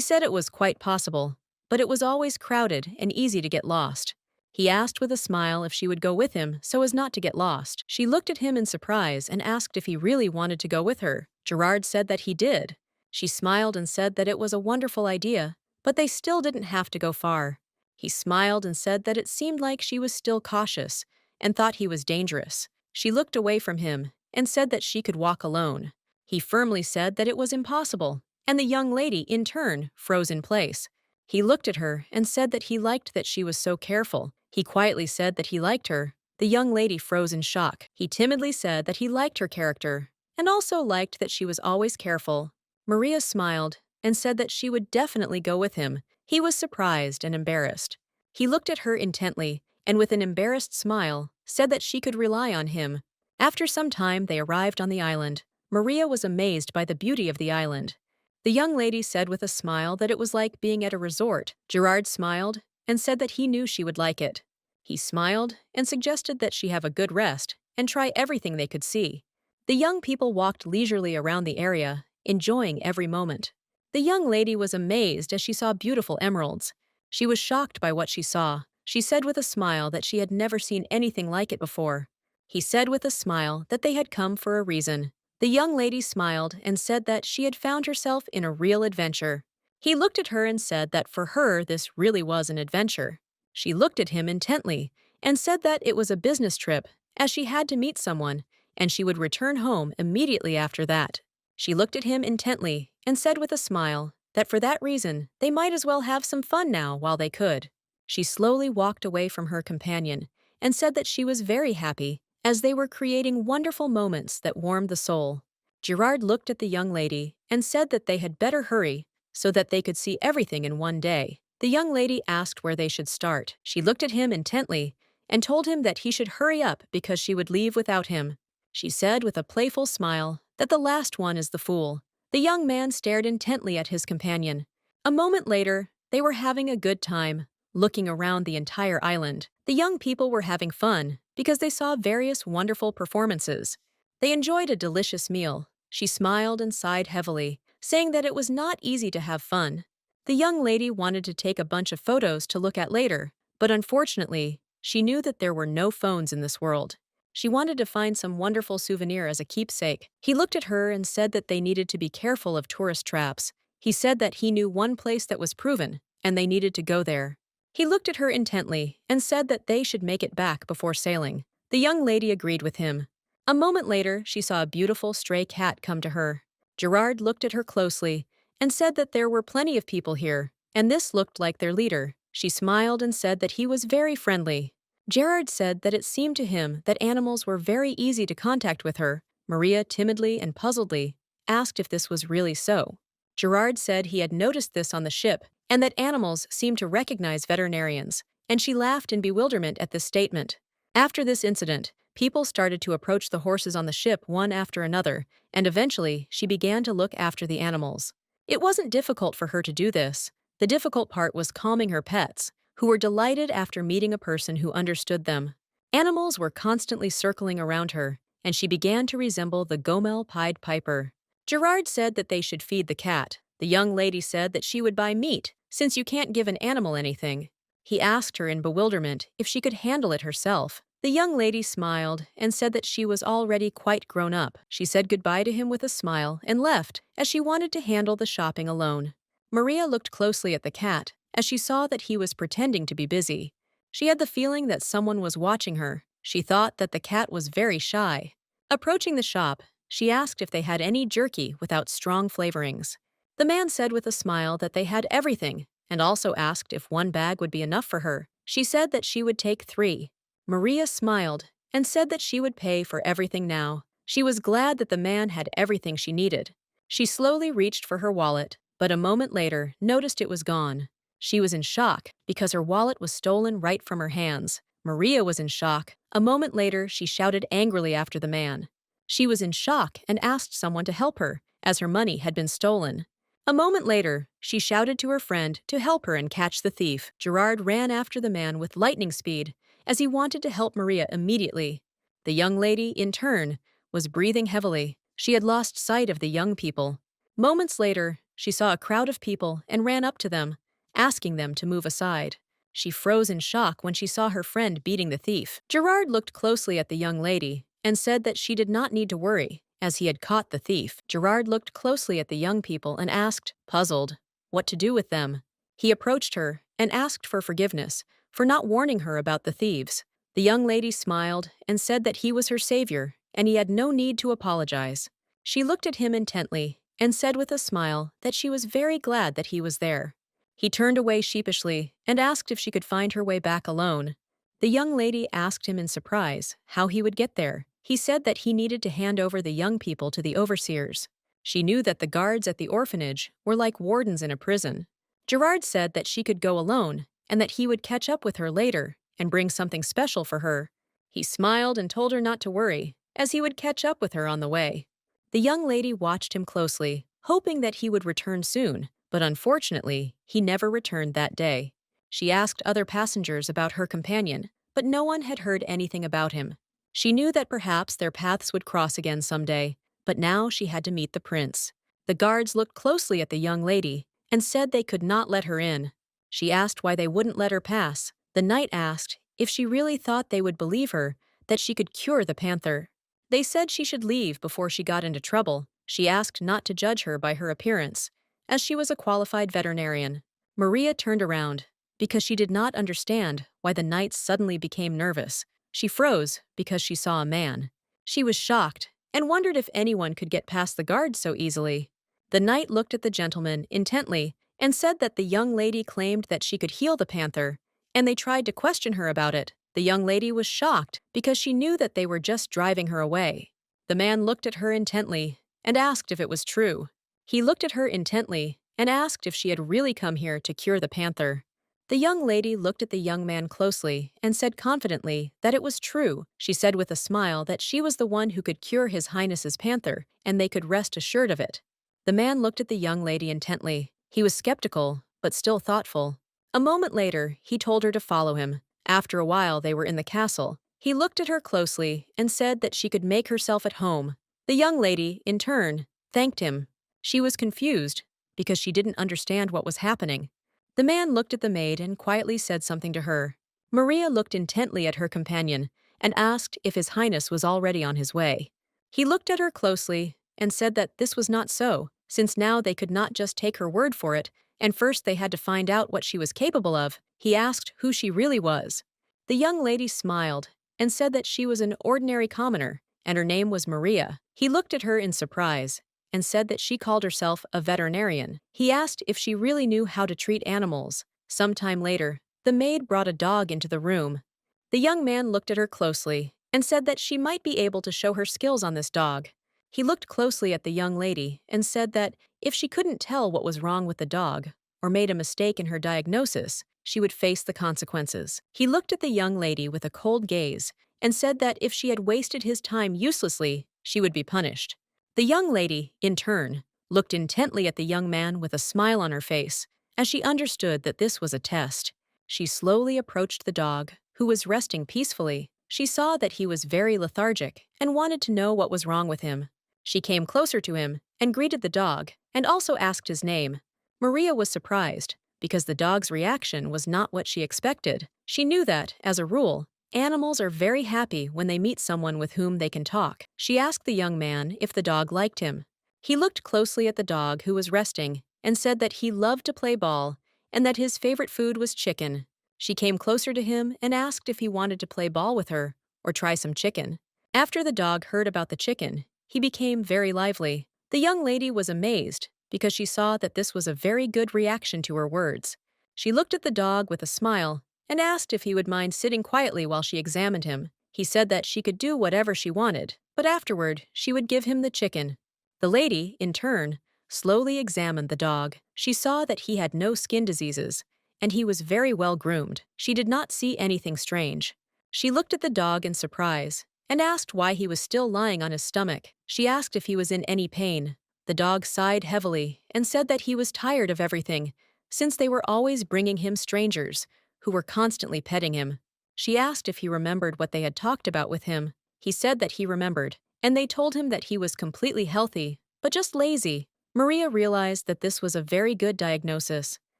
said it was quite possible, but it was always crowded and easy to get lost. He asked with a smile if she would go with him so as not to get lost. She looked at him in surprise and asked if he really wanted to go with her. Gerard said that he did. She smiled and said that it was a wonderful idea, but they still didn't have to go far. He smiled and said that it seemed like she was still cautious and thought he was dangerous. She looked away from him and said that she could walk alone. He firmly said that it was impossible, and the young lady, in turn, froze in place. He looked at her and said that he liked that she was so careful. He quietly said that he liked her. The young lady froze in shock. He timidly said that he liked her character, and also liked that she was always careful. Maria smiled and said that she would definitely go with him. He was surprised and embarrassed. He looked at her intently, and with an embarrassed smile, said that she could rely on him. After some time, they arrived on the island. Maria was amazed by the beauty of the island. The young lady said with a smile that it was like being at a resort. Gerard smiled and said that he knew she would like it. He smiled and suggested that she have a good rest and try everything they could see. The young people walked leisurely around the area, enjoying every moment. The young lady was amazed as she saw beautiful emeralds. She was shocked by what she saw. She said with a smile that she had never seen anything like it before. He said with a smile that they had come for a reason. The young lady smiled and said that she had found herself in a real adventure. He looked at her and said that for her this really was an adventure. She looked at him intently and said that it was a business trip, as she had to meet someone, and she would return home immediately after that. She looked at him intently and said with a smile that for that reason they might as well have some fun now while they could. She slowly walked away from her companion and said that she was very happy as they were creating wonderful moments that warmed the soul. Gerard looked at the young lady and said that they had better hurry so that they could see everything in one day. The young lady asked where they should start. She looked at him intently and told him that he should hurry up because she would leave without him. She said with a playful smile that the last one is the fool. The young man stared intently at his companion. A moment later, they were having a good time, looking around the entire island. The young people were having fun because they saw various wonderful performances. They enjoyed a delicious meal. She smiled and sighed heavily, saying that it was not easy to have fun. The young lady wanted to take a bunch of photos to look at later, but unfortunately, she knew that there were no phones in this world. She wanted to find some wonderful souvenir as a keepsake. He looked at her and said that they needed to be careful of tourist traps. He said that he knew one place that was proven, and they needed to go there. He looked at her intently and said that they should make it back before sailing. The young lady agreed with him. A moment later, she saw a beautiful stray cat come to her. Gerard looked at her closely and said that there were plenty of people here, and this looked like their leader. She smiled and said that he was very friendly. Gerard said that it seemed to him that animals were very easy to contact with her. Maria, timidly and puzzledly, asked if this was really so. Gerard said he had noticed this on the ship and that animals seemed to recognize veterinarians, and she laughed in bewilderment at this statement. After this incident, people started to approach the horses on the ship one after another, and eventually she began to look after the animals. It wasn't difficult for her to do this. The difficult part was calming her pets, who were delighted after meeting a person who understood them. Animals were constantly circling around her, and she began to resemble the Gomel Pied Piper. Gerard said that they should feed the cat. The young lady said that she would buy meat, since you can't give an animal anything. He asked her in bewilderment if she could handle it herself. The young lady smiled and said that she was already quite grown up. She said goodbye to him with a smile and left, as she wanted to handle the shopping alone. Maria looked closely at the cat, as she saw that he was pretending to be busy. She had the feeling that someone was watching her. She thought that the cat was very shy. Approaching the shop, she asked if they had any jerky without strong flavorings. The man said with a smile that they had everything, and also asked if one bag would be enough for her. She said that she would take 3. Maria smiled and said that she would pay for everything now. She was glad that the man had everything she needed. She slowly reached for her wallet, but a moment later noticed it was gone. She was in shock because her wallet was stolen right from her hands. Maria was in shock. A moment later, she shouted angrily after the man. She was in shock and asked someone to help her, as her money had been stolen. A moment later, she shouted to her friend to help her and catch the thief. Gerard ran after the man with lightning speed, as he wanted to help Maria immediately. The young lady, in turn, was breathing heavily. She had lost sight of the young people. Moments later, she saw a crowd of people and ran up to them, asking them to move aside. She froze in shock when she saw her friend beating the thief. Gerard looked closely at the young lady and said that she did not need to worry, as he had caught the thief. Gerard looked closely at the young people and asked, puzzled, what to do with them. He approached her and asked for forgiveness for not warning her about the thieves. The young lady smiled and said that he was her savior and he had no need to apologize. She looked at him intently and said with a smile that she was very glad that he was there. He turned away sheepishly and asked if she could find her way back alone. The young lady asked him in surprise how he would get there. He said that he needed to hand over the young people to the overseers. She knew that the guards at the orphanage were like wardens in a prison. Gerard said that she could go alone and that he would catch up with her later and bring something special for her. He smiled and told her not to worry, as he would catch up with her on the way. The young lady watched him closely, hoping that he would return soon, but unfortunately, he never returned that day. She asked other passengers about her companion, but no one had heard anything about him. She knew that perhaps their paths would cross again someday, but now she had to meet the prince. The guards looked closely at the young lady and said they could not let her in. She asked why they wouldn't let her pass. The knight asked if she really thought they would believe her that she could cure the panther. They said she should leave before she got into trouble. She asked not to judge her by her appearance, as she was a qualified veterinarian. Maria turned around because she did not understand why the knight suddenly became nervous. She froze because she saw a man. She was shocked and wondered if anyone could get past the guards so easily. The knight looked at the gentleman intently and said that the young lady claimed that she could heal the panther, and they tried to question her about it. The young lady was shocked because she knew that they were just driving her away. The man looked at her intently and asked if it was true. He looked at her intently and asked if she had really come here to cure the panther. The young lady looked at the young man closely and said confidently that it was true. She said with a smile that she was the one who could cure His Highness's panther, and they could rest assured of it. The man looked at the young lady intently. He was skeptical, but still thoughtful. A moment later, he told her to follow him. After a while, they were in the castle. He looked at her closely and said that she could make herself at home. The young lady, in turn, thanked him. She was confused because she didn't understand what was happening. The man looked at the maid and quietly said something to her. Maria looked intently at her companion and asked if His Highness was already on his way. He looked at her closely and said that this was not so, since now they could not just take her word for it, and first they had to find out what she was capable of. He asked who she really was. The young lady smiled and said that she was an ordinary commoner, and her name was Maria. He looked at her in surprise and said that she called herself a veterinarian. He asked if she really knew how to treat animals. Sometime later, the maid brought a dog into the room. The young man looked at her closely and said that she might be able to show her skills on this dog. He looked closely at the young lady and said that if she couldn't tell what was wrong with the dog or made a mistake in her diagnosis, she would face the consequences. He looked at the young lady with a cold gaze and said that if she had wasted his time uselessly, she would be punished. The young lady, in turn, looked intently at the young man with a smile on her face, as she understood that this was a test. She slowly approached the dog, who was resting peacefully. She saw that he was very lethargic and wanted to know what was wrong with him. She came closer to him and greeted the dog, and also asked his name. Maria was surprised, because the dog's reaction was not what she expected. She knew that, as a rule, animals are very happy when they meet someone with whom they can talk. She asked the young man if the dog liked him. He looked closely at the dog who was resting and said that he loved to play ball and that his favorite food was chicken. She came closer to him and asked if he wanted to play ball with her or try some chicken. After the dog heard about the chicken, he became very lively. The young lady was amazed because she saw that this was a very good reaction to her words. She looked at the dog with a smile and asked if he would mind sitting quietly while she examined him. He said that she could do whatever she wanted, but afterward she would give him the chicken. The lady, in turn, slowly examined the dog. She saw that he had no skin diseases, and he was very well groomed. She did not see anything strange. She looked at the dog in surprise and asked why he was still lying on his stomach. She asked if he was in any pain. The dog sighed heavily and said that he was tired of everything, since they were always bringing him strangers who were constantly petting him. She asked if he remembered what they had talked about with him. He said that he remembered, and they told him that he was completely healthy, but just lazy. Maria realized that this was a very good diagnosis.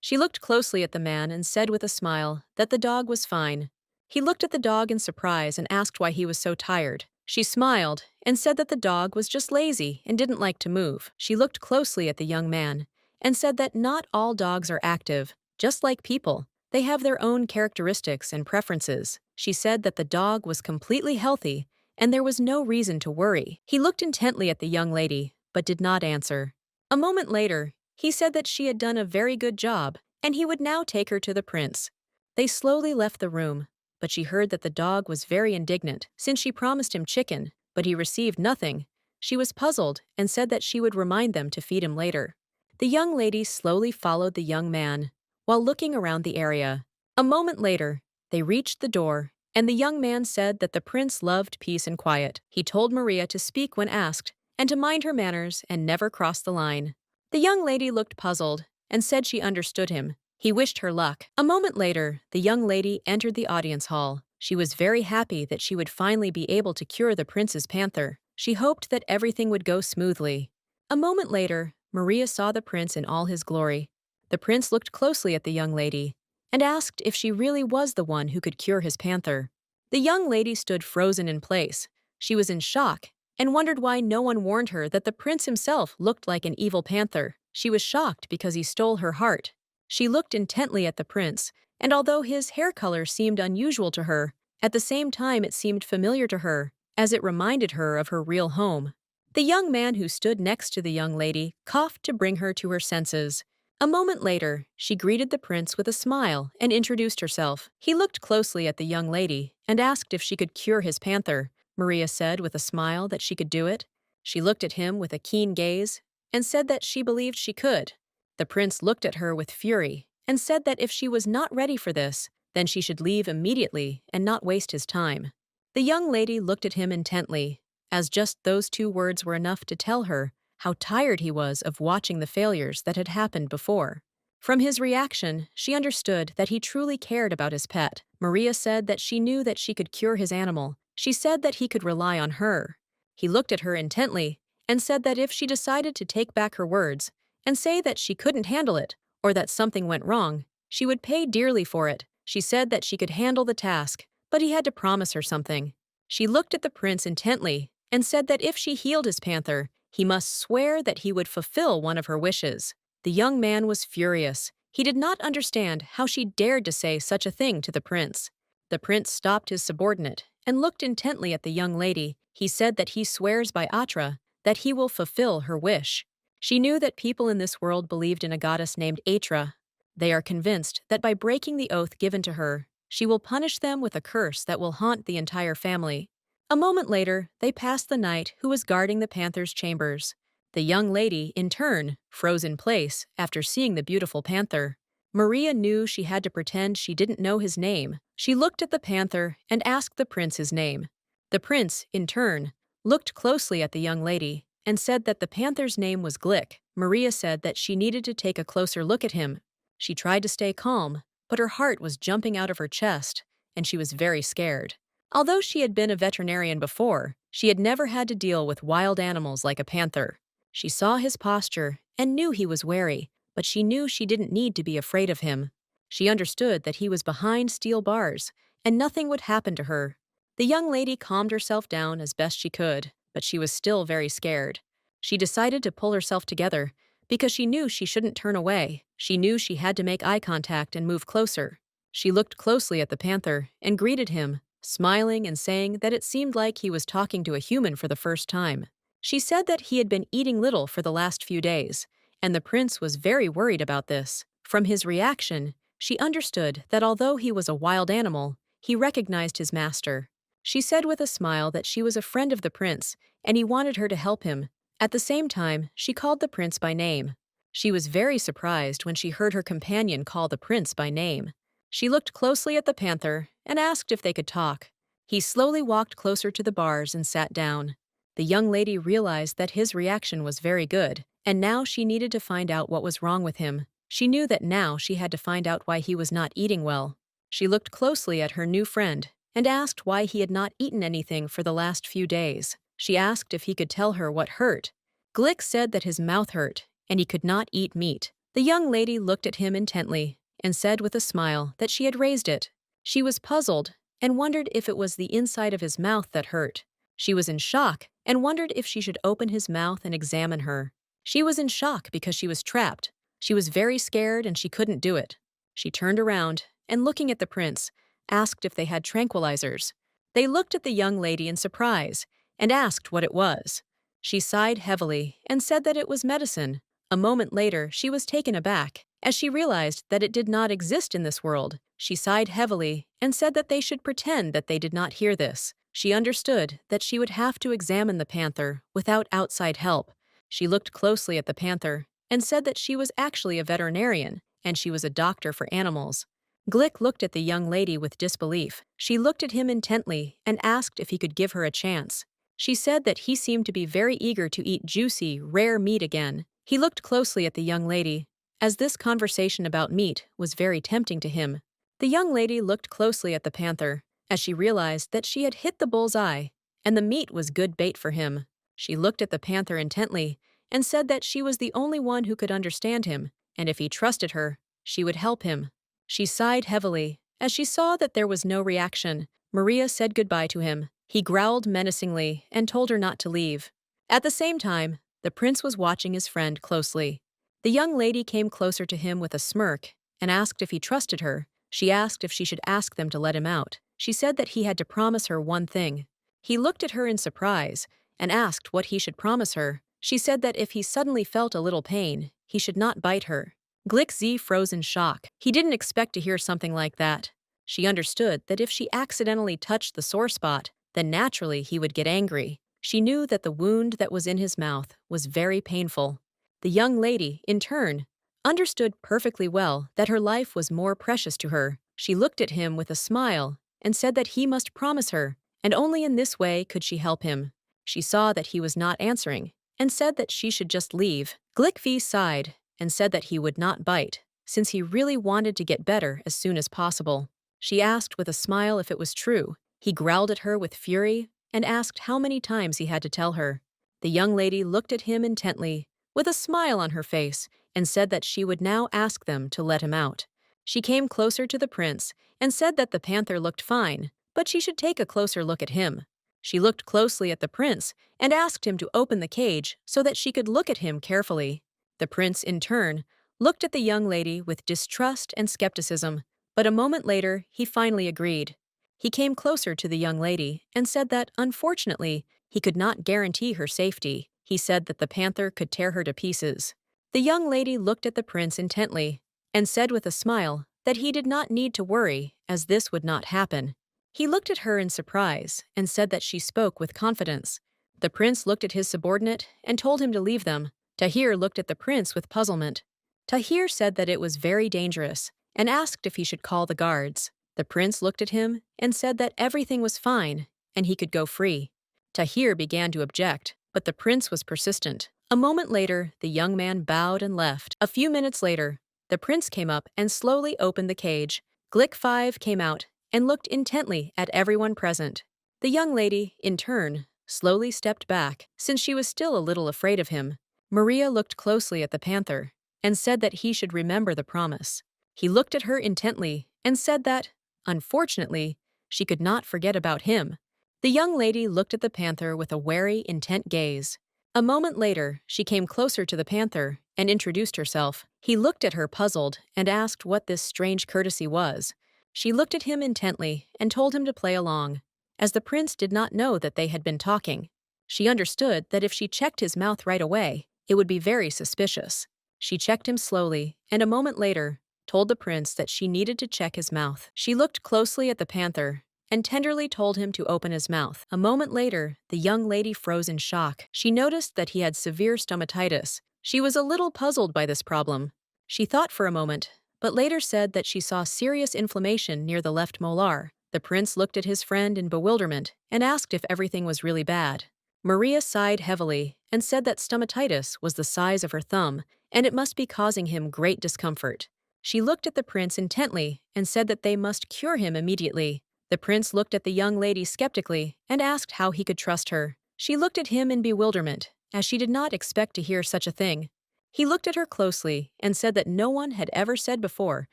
She looked closely at the man and said with a smile that the dog was fine. He looked at the dog in surprise and asked why he was so tired. She smiled and said that the dog was just lazy and didn't like to move. She looked closely at the young man and said that not all dogs are active, just like people. They have their own characteristics and preferences. She said that the dog was completely healthy and there was no reason to worry. He looked intently at the young lady, but did not answer. A moment later, he said that she had done a very good job and he would now take her to the prince. They slowly left the room, but she heard that the dog was very indignant since she promised him chicken, but he received nothing. She was puzzled and said that she would remind them to feed him later. The young lady slowly followed the young man while looking around the area. A moment later, they reached the door, and the young man said that the prince loved peace and quiet. He told Maria to speak when asked and to mind her manners and never cross the line. The young lady looked puzzled and said she understood him. He wished her luck. A moment later, the young lady entered the audience hall. She was very happy that she would finally be able to cure the prince's panther. She hoped that everything would go smoothly. A moment later, Maria saw the prince in all his glory. The prince looked closely at the young lady and asked if she really was the one who could cure his panther. The young lady stood frozen in place. She was in shock and wondered why no one warned her that the prince himself looked like an evil panther. She was shocked because he stole her heart. She looked intently at the prince, and although his hair color seemed unusual to her, at the same time it seemed familiar to her, as it reminded her of her real home. The young man who stood next to the young lady coughed to bring her to her senses. A moment later, she greeted the prince with a smile and introduced herself. He looked closely at the young lady and asked if she could cure his panther. Maria said with a smile that she could do it. She looked at him with a keen gaze and said that she believed she could. The prince looked at her with fury and said that if she was not ready for this, then she should leave immediately and not waste his time. The young lady looked at him intently, as just those two words were enough to tell her how tired he was of watching the failures that had happened before. From his reaction, she understood that he truly cared about his pet. Maria said that she knew that she could cure his animal. She said that he could rely on her. He looked at her intently and said that if she decided to take back her words and say that she couldn't handle it or that something went wrong, she would pay dearly for it. She said that she could handle the task, but he had to promise her something. She looked at the prince intently and said that if she healed his panther, he must swear that he would fulfill one of her wishes. The young man was furious. He did not understand how she dared to say such a thing to the prince. The prince stopped his subordinate and looked intently at the young lady. He said that he swears by Atra that he will fulfill her wish. She knew that people in this world believed in a goddess named Atra. They are convinced that by breaking the oath given to her, she will punish them with a curse that will haunt the entire family. A moment later, they passed the knight who was guarding the panther's chambers. The young lady, in turn, froze in place after seeing the beautiful panther. Maria knew she had to pretend she didn't know his name. She looked at the panther and asked the prince his name. The prince, in turn, looked closely at the young lady and said that the panther's name was Glick. Maria said that she needed to take a closer look at him. She tried to stay calm, but her heart was jumping out of her chest, and she was very scared. Although she had been a veterinarian before, she had never had to deal with wild animals like a panther. She saw his posture and knew he was wary, but she knew she didn't need to be afraid of him. She understood that he was behind steel bars, and nothing would happen to her. The young lady calmed herself down as best she could, but she was still very scared. She decided to pull herself together because she knew she shouldn't turn away. She knew she had to make eye contact and move closer. She looked closely at the panther and greeted him, smiling and saying that it seemed like he was talking to a human for the first time. She said that he had been eating little for the last few days, and the prince was very worried about this. From his reaction, she understood that although he was a wild animal, he recognized his master. She said with a smile that she was a friend of the prince, and he wanted her to help him. At the same time, she called the prince by name. She was very surprised when she heard her companion call the prince by name. She looked closely at the panther and asked if they could talk. He slowly walked closer to the bars and sat down. The young lady realized that his reaction was very good, and now she needed to find out what was wrong with him. She knew that now she had to find out why he was not eating well. She looked closely at her new friend and asked why he had not eaten anything for the last few days. She asked if he could tell her what hurt. Glick said that his mouth hurt and he could not eat meat. The young lady looked at him intently and said with a smile that she had raised it. She was puzzled and wondered if it was the inside of his mouth that hurt. She was in shock and wondered if she should open his mouth and examine her. She was in shock because she was trapped. She was very scared and she couldn't do it. She turned around and, looking at the prince, asked if they had tranquilizers. They looked at the young lady in surprise and asked what it was. She sighed heavily and said that it was medicine. A moment later, she was taken aback as she realized that it did not exist in this world. She sighed heavily and said that they should pretend that they did not hear this. She understood that she would have to examine the panther without outside help. She looked closely at the panther and said that she was actually a veterinarian and she was a doctor for animals. Glick looked at the young lady with disbelief. She looked at him intently and asked if he could give her a chance. She said that he seemed to be very eager to eat juicy, rare meat again. He looked closely at the young lady, as this conversation about meat was very tempting to him. The young lady looked closely at the panther, as she realized that she had hit the bull's eye, and the meat was good bait for him. She looked at the panther intently and said that she was the only one who could understand him, and if he trusted her, she would help him. She sighed heavily. As she saw that there was no reaction, Maria said goodbye to him. He growled menacingly and told her not to leave. At the same time, the prince was watching his friend closely. The young lady came closer to him with a smirk and asked if he trusted her. She asked if she should ask them to let him out. She said that he had to promise her one thing. He looked at her in surprise and asked what he should promise her. She said that if he suddenly felt a little pain, he should not bite her. Glick Z froze in shock. He didn't expect to hear something like that. She understood that if she accidentally touched the sore spot, then naturally he would get angry. She knew that the wound that was in his mouth was very painful. The young lady, in turn, understood perfectly well that her life was more precious to her. She looked at him with a smile and said that he must promise her, and only in this way could she help him. She saw that he was not answering and said that she should just leave. Glick V sighed and said that he would not bite, since he really wanted to get better as soon as possible. She asked with a smile if it was true. He growled at her with fury and asked how many times he had to tell her. The young lady looked at him intently, with a smile on her face, and said that she would now ask them to let him out. She came closer to the prince and said that the panther looked fine, but she should take a closer look at him. She looked closely at the prince and asked him to open the cage so that she could look at him carefully. The prince, in turn, looked at the young lady with distrust and skepticism, but a moment later he finally agreed. He came closer to the young lady and said that, unfortunately, he could not guarantee her safety. He said that the panther could tear her to pieces. The young lady looked at the prince intently and said with a smile that he did not need to worry, as this would not happen. He looked at her in surprise and said that she spoke with confidence. The prince looked at his subordinate and told him to leave them. Tahir looked at the prince with puzzlement. Tahir said that it was very dangerous and asked if he should call the guards. The prince looked at him and said that everything was fine and he could go free. Tahir began to object, but the prince was persistent. A moment later, the young man bowed and left. A few minutes later, the prince came up and slowly opened the cage. Glick 5 came out and looked intently at everyone present. The young lady, in turn, slowly stepped back, since she was still a little afraid of him. Maria looked closely at the panther and said that he should remember the promise. He looked at her intently and said that, unfortunately, she could not forget about him. The young lady looked at the panther with a wary, intent gaze. A moment later, she came closer to the panther and introduced herself. He looked at her puzzled and asked what this strange courtesy was. She looked at him intently and told him to play along, as the prince did not know that they had been talking. She understood that if she checked his mouth right away, it would be very suspicious. She checked him slowly, and a moment later, told the prince that she needed to check his mouth. She looked closely at the panther and tenderly told him to open his mouth. A moment later, the young lady froze in shock. She noticed that he had severe stomatitis. She was a little puzzled by this problem. She thought for a moment, but later said that she saw serious inflammation near the left molar. The prince looked at his friend in bewilderment and asked if everything was really bad. Maria sighed heavily and said that stomatitis was the size of her thumb and it must be causing him great discomfort. She looked at the prince intently and said that they must cure him immediately. The prince looked at the young lady skeptically and asked how he could trust her. She looked at him in bewilderment, as she did not expect to hear such a thing. He looked at her closely and said that no one had ever said before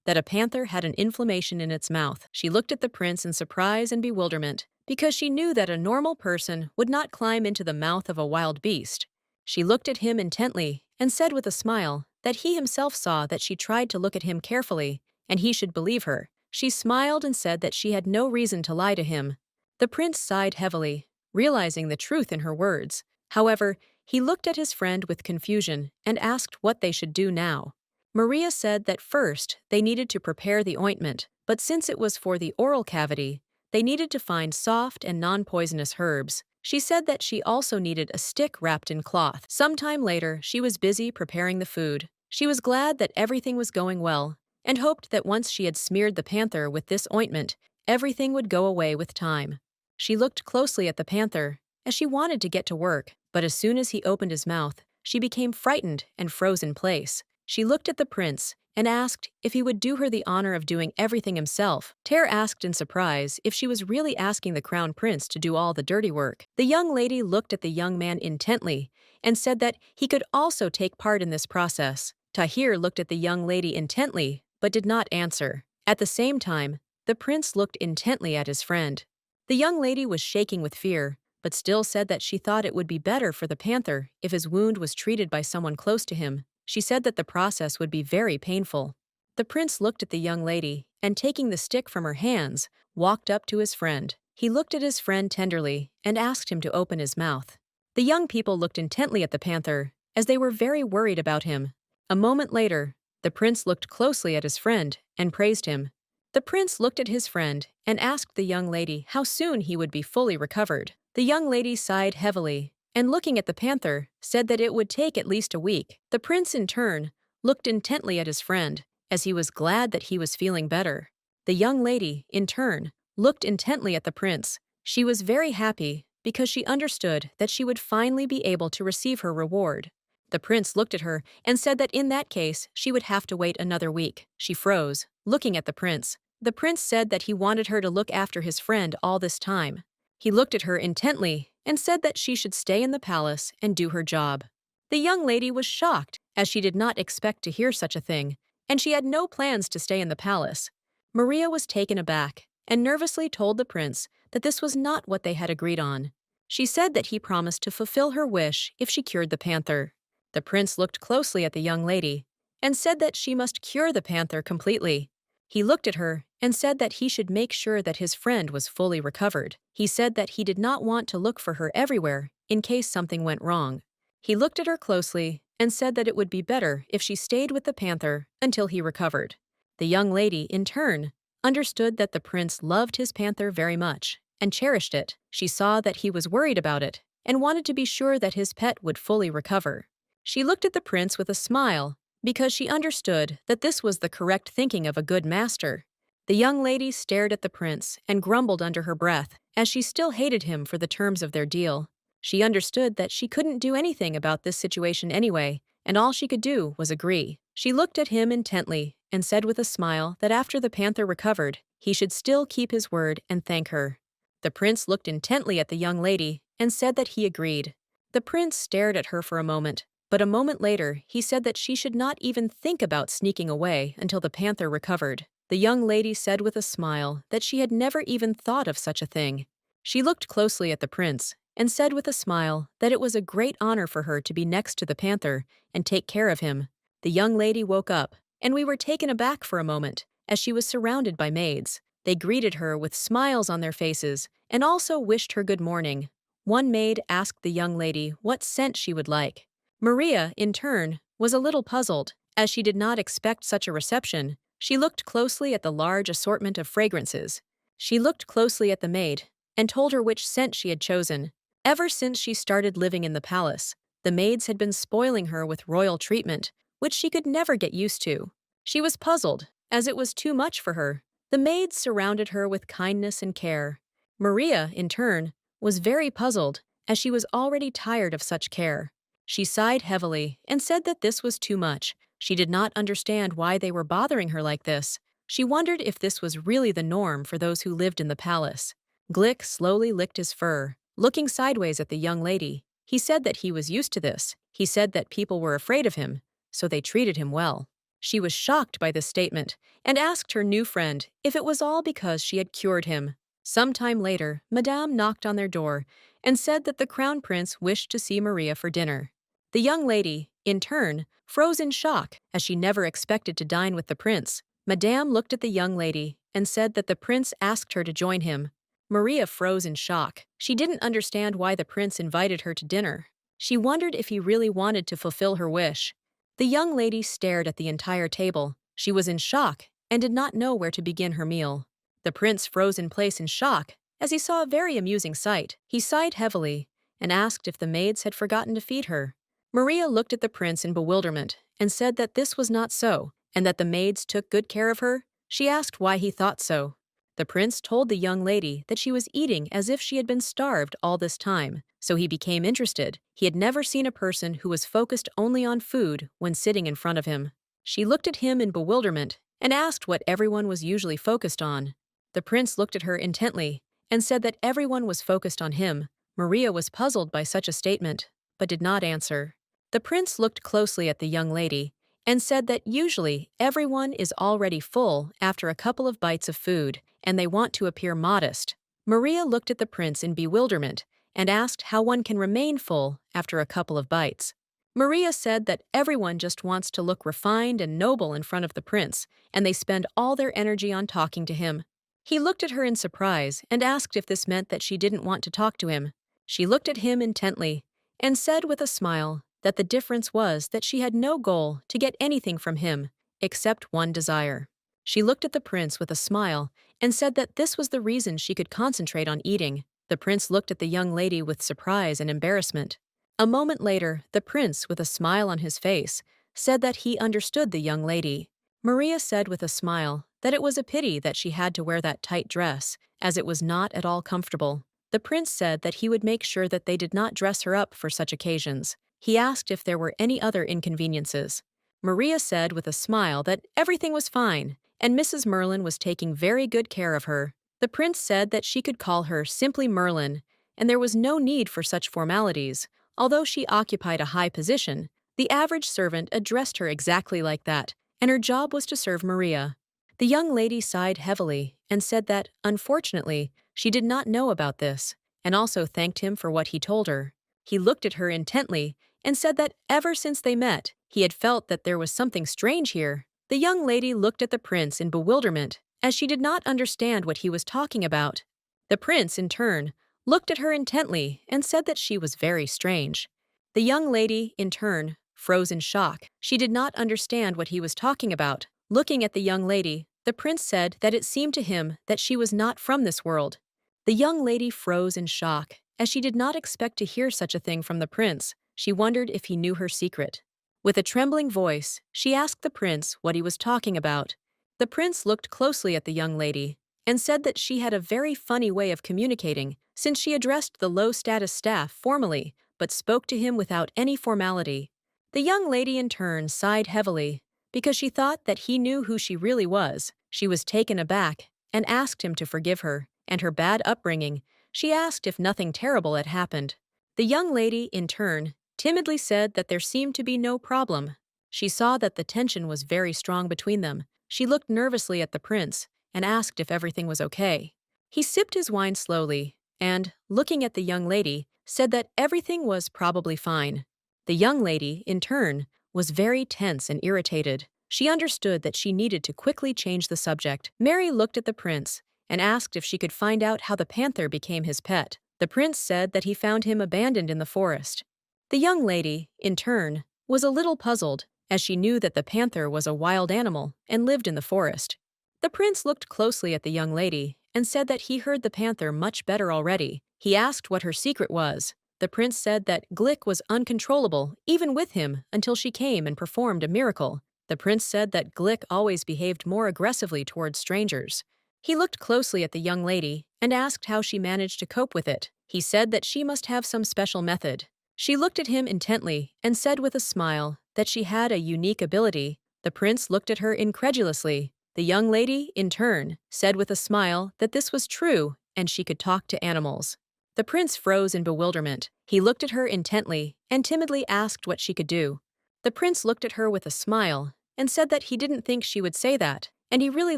that a panther had an inflammation in its mouth. She looked at the prince in surprise and bewilderment, because she knew that a normal person would not climb into the mouth of a wild beast. She looked at him intently and said with a smile that he himself saw that she tried to look at him carefully, and he should believe her. She smiled and said that she had no reason to lie to him. The prince sighed heavily, realizing the truth in her words. However, he looked at his friend with confusion and asked what they should do now. Maria said that first they needed to prepare the ointment, but since it was for the oral cavity, they needed to find soft and non-poisonous herbs. She said that she also needed a stick wrapped in cloth. Sometime later, she was busy preparing the food. She was glad that everything was going well, and hoped that once she had smeared the panther with this ointment, everything would go away with time. She looked closely at the panther, as she wanted to get to work, but as soon as he opened his mouth, she became frightened and froze in place. She looked at the prince and asked if he would do her the honor of doing everything himself. Ter asked in surprise if she was really asking the crown prince to do all the dirty work. The young lady looked at the young man intently and said that he could also take part in this process. Tahir looked at the young lady intently but did not answer. At the same time, the prince looked intently at his friend. The young lady was shaking with fear, but still said that she thought it would be better for the panther if his wound was treated by someone close to him. She said that the process would be very painful. The prince looked at the young lady and, taking the stick from her hands, walked up to his friend. He looked at his friend tenderly and asked him to open his mouth. The young people looked intently at the panther, as they were very worried about him. A moment later, the prince looked closely at his friend and praised him. The prince looked at his friend and asked the young lady how soon he would be fully recovered. The young lady sighed heavily and, looking at the panther, said that it would take at least a week. The prince, in turn, looked intently at his friend, as he was glad that he was feeling better. The young lady, in turn, looked intently at the prince. She was very happy because she understood that she would finally be able to receive her reward. The prince looked at her and said that in that case she would have to wait another week. She froze, looking at the prince. The prince said that he wanted her to look after his friend all this time. He looked at her intently and said that she should stay in the palace and do her job. The young lady was shocked, as she did not expect to hear such a thing, and she had no plans to stay in the palace. Maria was taken aback and nervously told the prince that this was not what they had agreed on. She said that he promised to fulfill her wish if she cured the panther. The prince looked closely at the young lady and said that she must cure the panther completely. He looked at her and said that he should make sure that his friend was fully recovered. He said that he did not want to look for her everywhere in case something went wrong. He looked at her closely and said that it would be better if she stayed with the panther until he recovered. The young lady, in turn, understood that the prince loved his panther very much and cherished it. She saw that he was worried about it and wanted to be sure that his pet would fully recover. She looked at the prince with a smile because she understood that this was the correct thinking of a good master. The young lady stared at the prince and grumbled under her breath, as she still hated him for the terms of their deal. She understood that she couldn't do anything about this situation anyway, and all she could do was agree. She looked at him intently and said with a smile that after the panther recovered, he should still keep his word and thank her. The prince looked intently at the young lady and said that he agreed. The prince stared at her for a moment, but a moment later he said that she should not even think about sneaking away until the panther recovered. The young lady said with a smile that she had never even thought of such a thing. She looked closely at the prince and said with a smile that it was a great honor for her to be next to the panther and take care of him. The young lady woke up, and we were taken aback for a moment, as she was surrounded by maids. They greeted her with smiles on their faces and also wished her good morning. One maid asked the young lady what scent she would like. Maria, in turn, was a little puzzled, as she did not expect such a reception. She looked closely at the large assortment of fragrances. She looked closely at the maid and told her which scent she had chosen. Ever since she started living in the palace, the maids had been spoiling her with royal treatment, which she could never get used to. She was puzzled, as it was too much for her. The maids surrounded her with kindness and care. Maria, in turn, was very puzzled, as she was already tired of such care. She sighed heavily and said that this was too much. She did not understand why they were bothering her like this. She wondered if this was really the norm for those who lived in the palace. Glick slowly licked his fur, looking sideways at the young lady. He said that he was used to this. He said that people were afraid of him, so they treated him well. She was shocked by this statement and asked her new friend if it was all because she had cured him. Some time later, Madame knocked on their door and said that the crown prince wished to see Maria for dinner. The young lady, in turn, froze in shock, as she never expected to dine with the prince. Madame looked at the young lady and said that the prince asked her to join him. Maria froze in shock. She didn't understand why the prince invited her to dinner. She wondered if he really wanted to fulfill her wish. The young lady stared at the entire table. She was in shock and did not know where to begin her meal. The prince froze in place in shock as he saw a very amusing sight. He sighed heavily and asked if the maids had forgotten to feed her. Maria looked at the prince in bewilderment and said that this was not so, and that the maids took good care of her. She asked why he thought so. The prince told the young lady that she was eating as if she had been starved all this time, so he became interested. He had never seen a person who was focused only on food when sitting in front of him. She looked at him in bewilderment and asked what everyone was usually focused on. The prince looked at her intently and said that everyone was focused on him. Maria was puzzled by such a statement, but did not answer. The prince looked closely at the young lady and said that usually everyone is already full after a couple of bites of food, and they want to appear modest. Maria looked at the prince in bewilderment and asked how one can remain full after a couple of bites. Maria said that everyone just wants to look refined and noble in front of the prince, and they spend all their energy on talking to him. He looked at her in surprise and asked if this meant that she didn't want to talk to him. She looked at him intently and said with a smile that the difference was that she had no goal to get anything from him except one desire. She looked at the prince with a smile and said that this was the reason she could concentrate on eating. The prince looked at the young lady with surprise and embarrassment. A moment later, the prince, with a smile on his face, said that he understood the young lady. Maria said with a smile that it was a pity that she had to wear that tight dress, as it was not at all comfortable. The prince said that he would make sure that they did not dress her up for such occasions. He asked if there were any other inconveniences. Maria said with a smile that everything was fine, and Mrs. Merlin was taking very good care of her. The prince said that she could call her simply Merlin, and there was no need for such formalities. Although she occupied a high position, the average servant addressed her exactly like that, and her job was to serve Maria. The young lady sighed heavily and said that, unfortunately, she did not know about this, and also thanked him for what he told her. He looked at her intently and said that ever since they met, he had felt that there was something strange here. The young lady looked at the prince in bewilderment, as she did not understand what he was talking about. The prince, in turn, looked at her intently and said that she was very strange. The young lady, in turn, froze in shock. She did not understand what he was talking about. Looking at the young lady, the prince said that it seemed to him that she was not from this world. The young lady froze in shock, as she did not expect to hear such a thing from the prince. She wondered if he knew her secret. With a trembling voice, she asked the prince what he was talking about. The prince looked closely at the young lady and said that she had a very funny way of communicating, since she addressed the low-status staff formally, but spoke to him without any formality. The young lady in turn sighed heavily, because she thought that he knew who she really was. She was taken aback and asked him to forgive her and her bad upbringing. She asked if nothing terrible had happened. The young lady, in turn, timidly said that there seemed to be no problem. She saw that the tension was very strong between them. She looked nervously at the prince and asked if everything was okay. He sipped his wine slowly and, looking at the young lady, said that everything was probably fine. The young lady, in turn, was very tense and irritated. She understood that she needed to quickly change the subject. Mary looked at the prince and asked if she could find out how the panther became his pet. The prince said that he found him abandoned in the forest. The young lady, in turn, was a little puzzled, as she knew that the panther was a wild animal and lived in the forest. The prince looked closely at the young lady and said that he heard the panther much better already. He asked what her secret was. The prince said that Glick was uncontrollable, even with him, until she came and performed a miracle. The prince said that Glick always behaved more aggressively towards strangers. He looked closely at the young lady and asked how she managed to cope with it. He said that she must have some special method. She looked at him intently and said with a smile that she had a unique ability. The prince looked at her incredulously. The young lady, in turn, said with a smile that this was true and she could talk to animals. The prince froze in bewilderment. He looked at her intently and timidly asked what she could do. The prince looked at her with a smile and said that he didn't think she would say that, and he really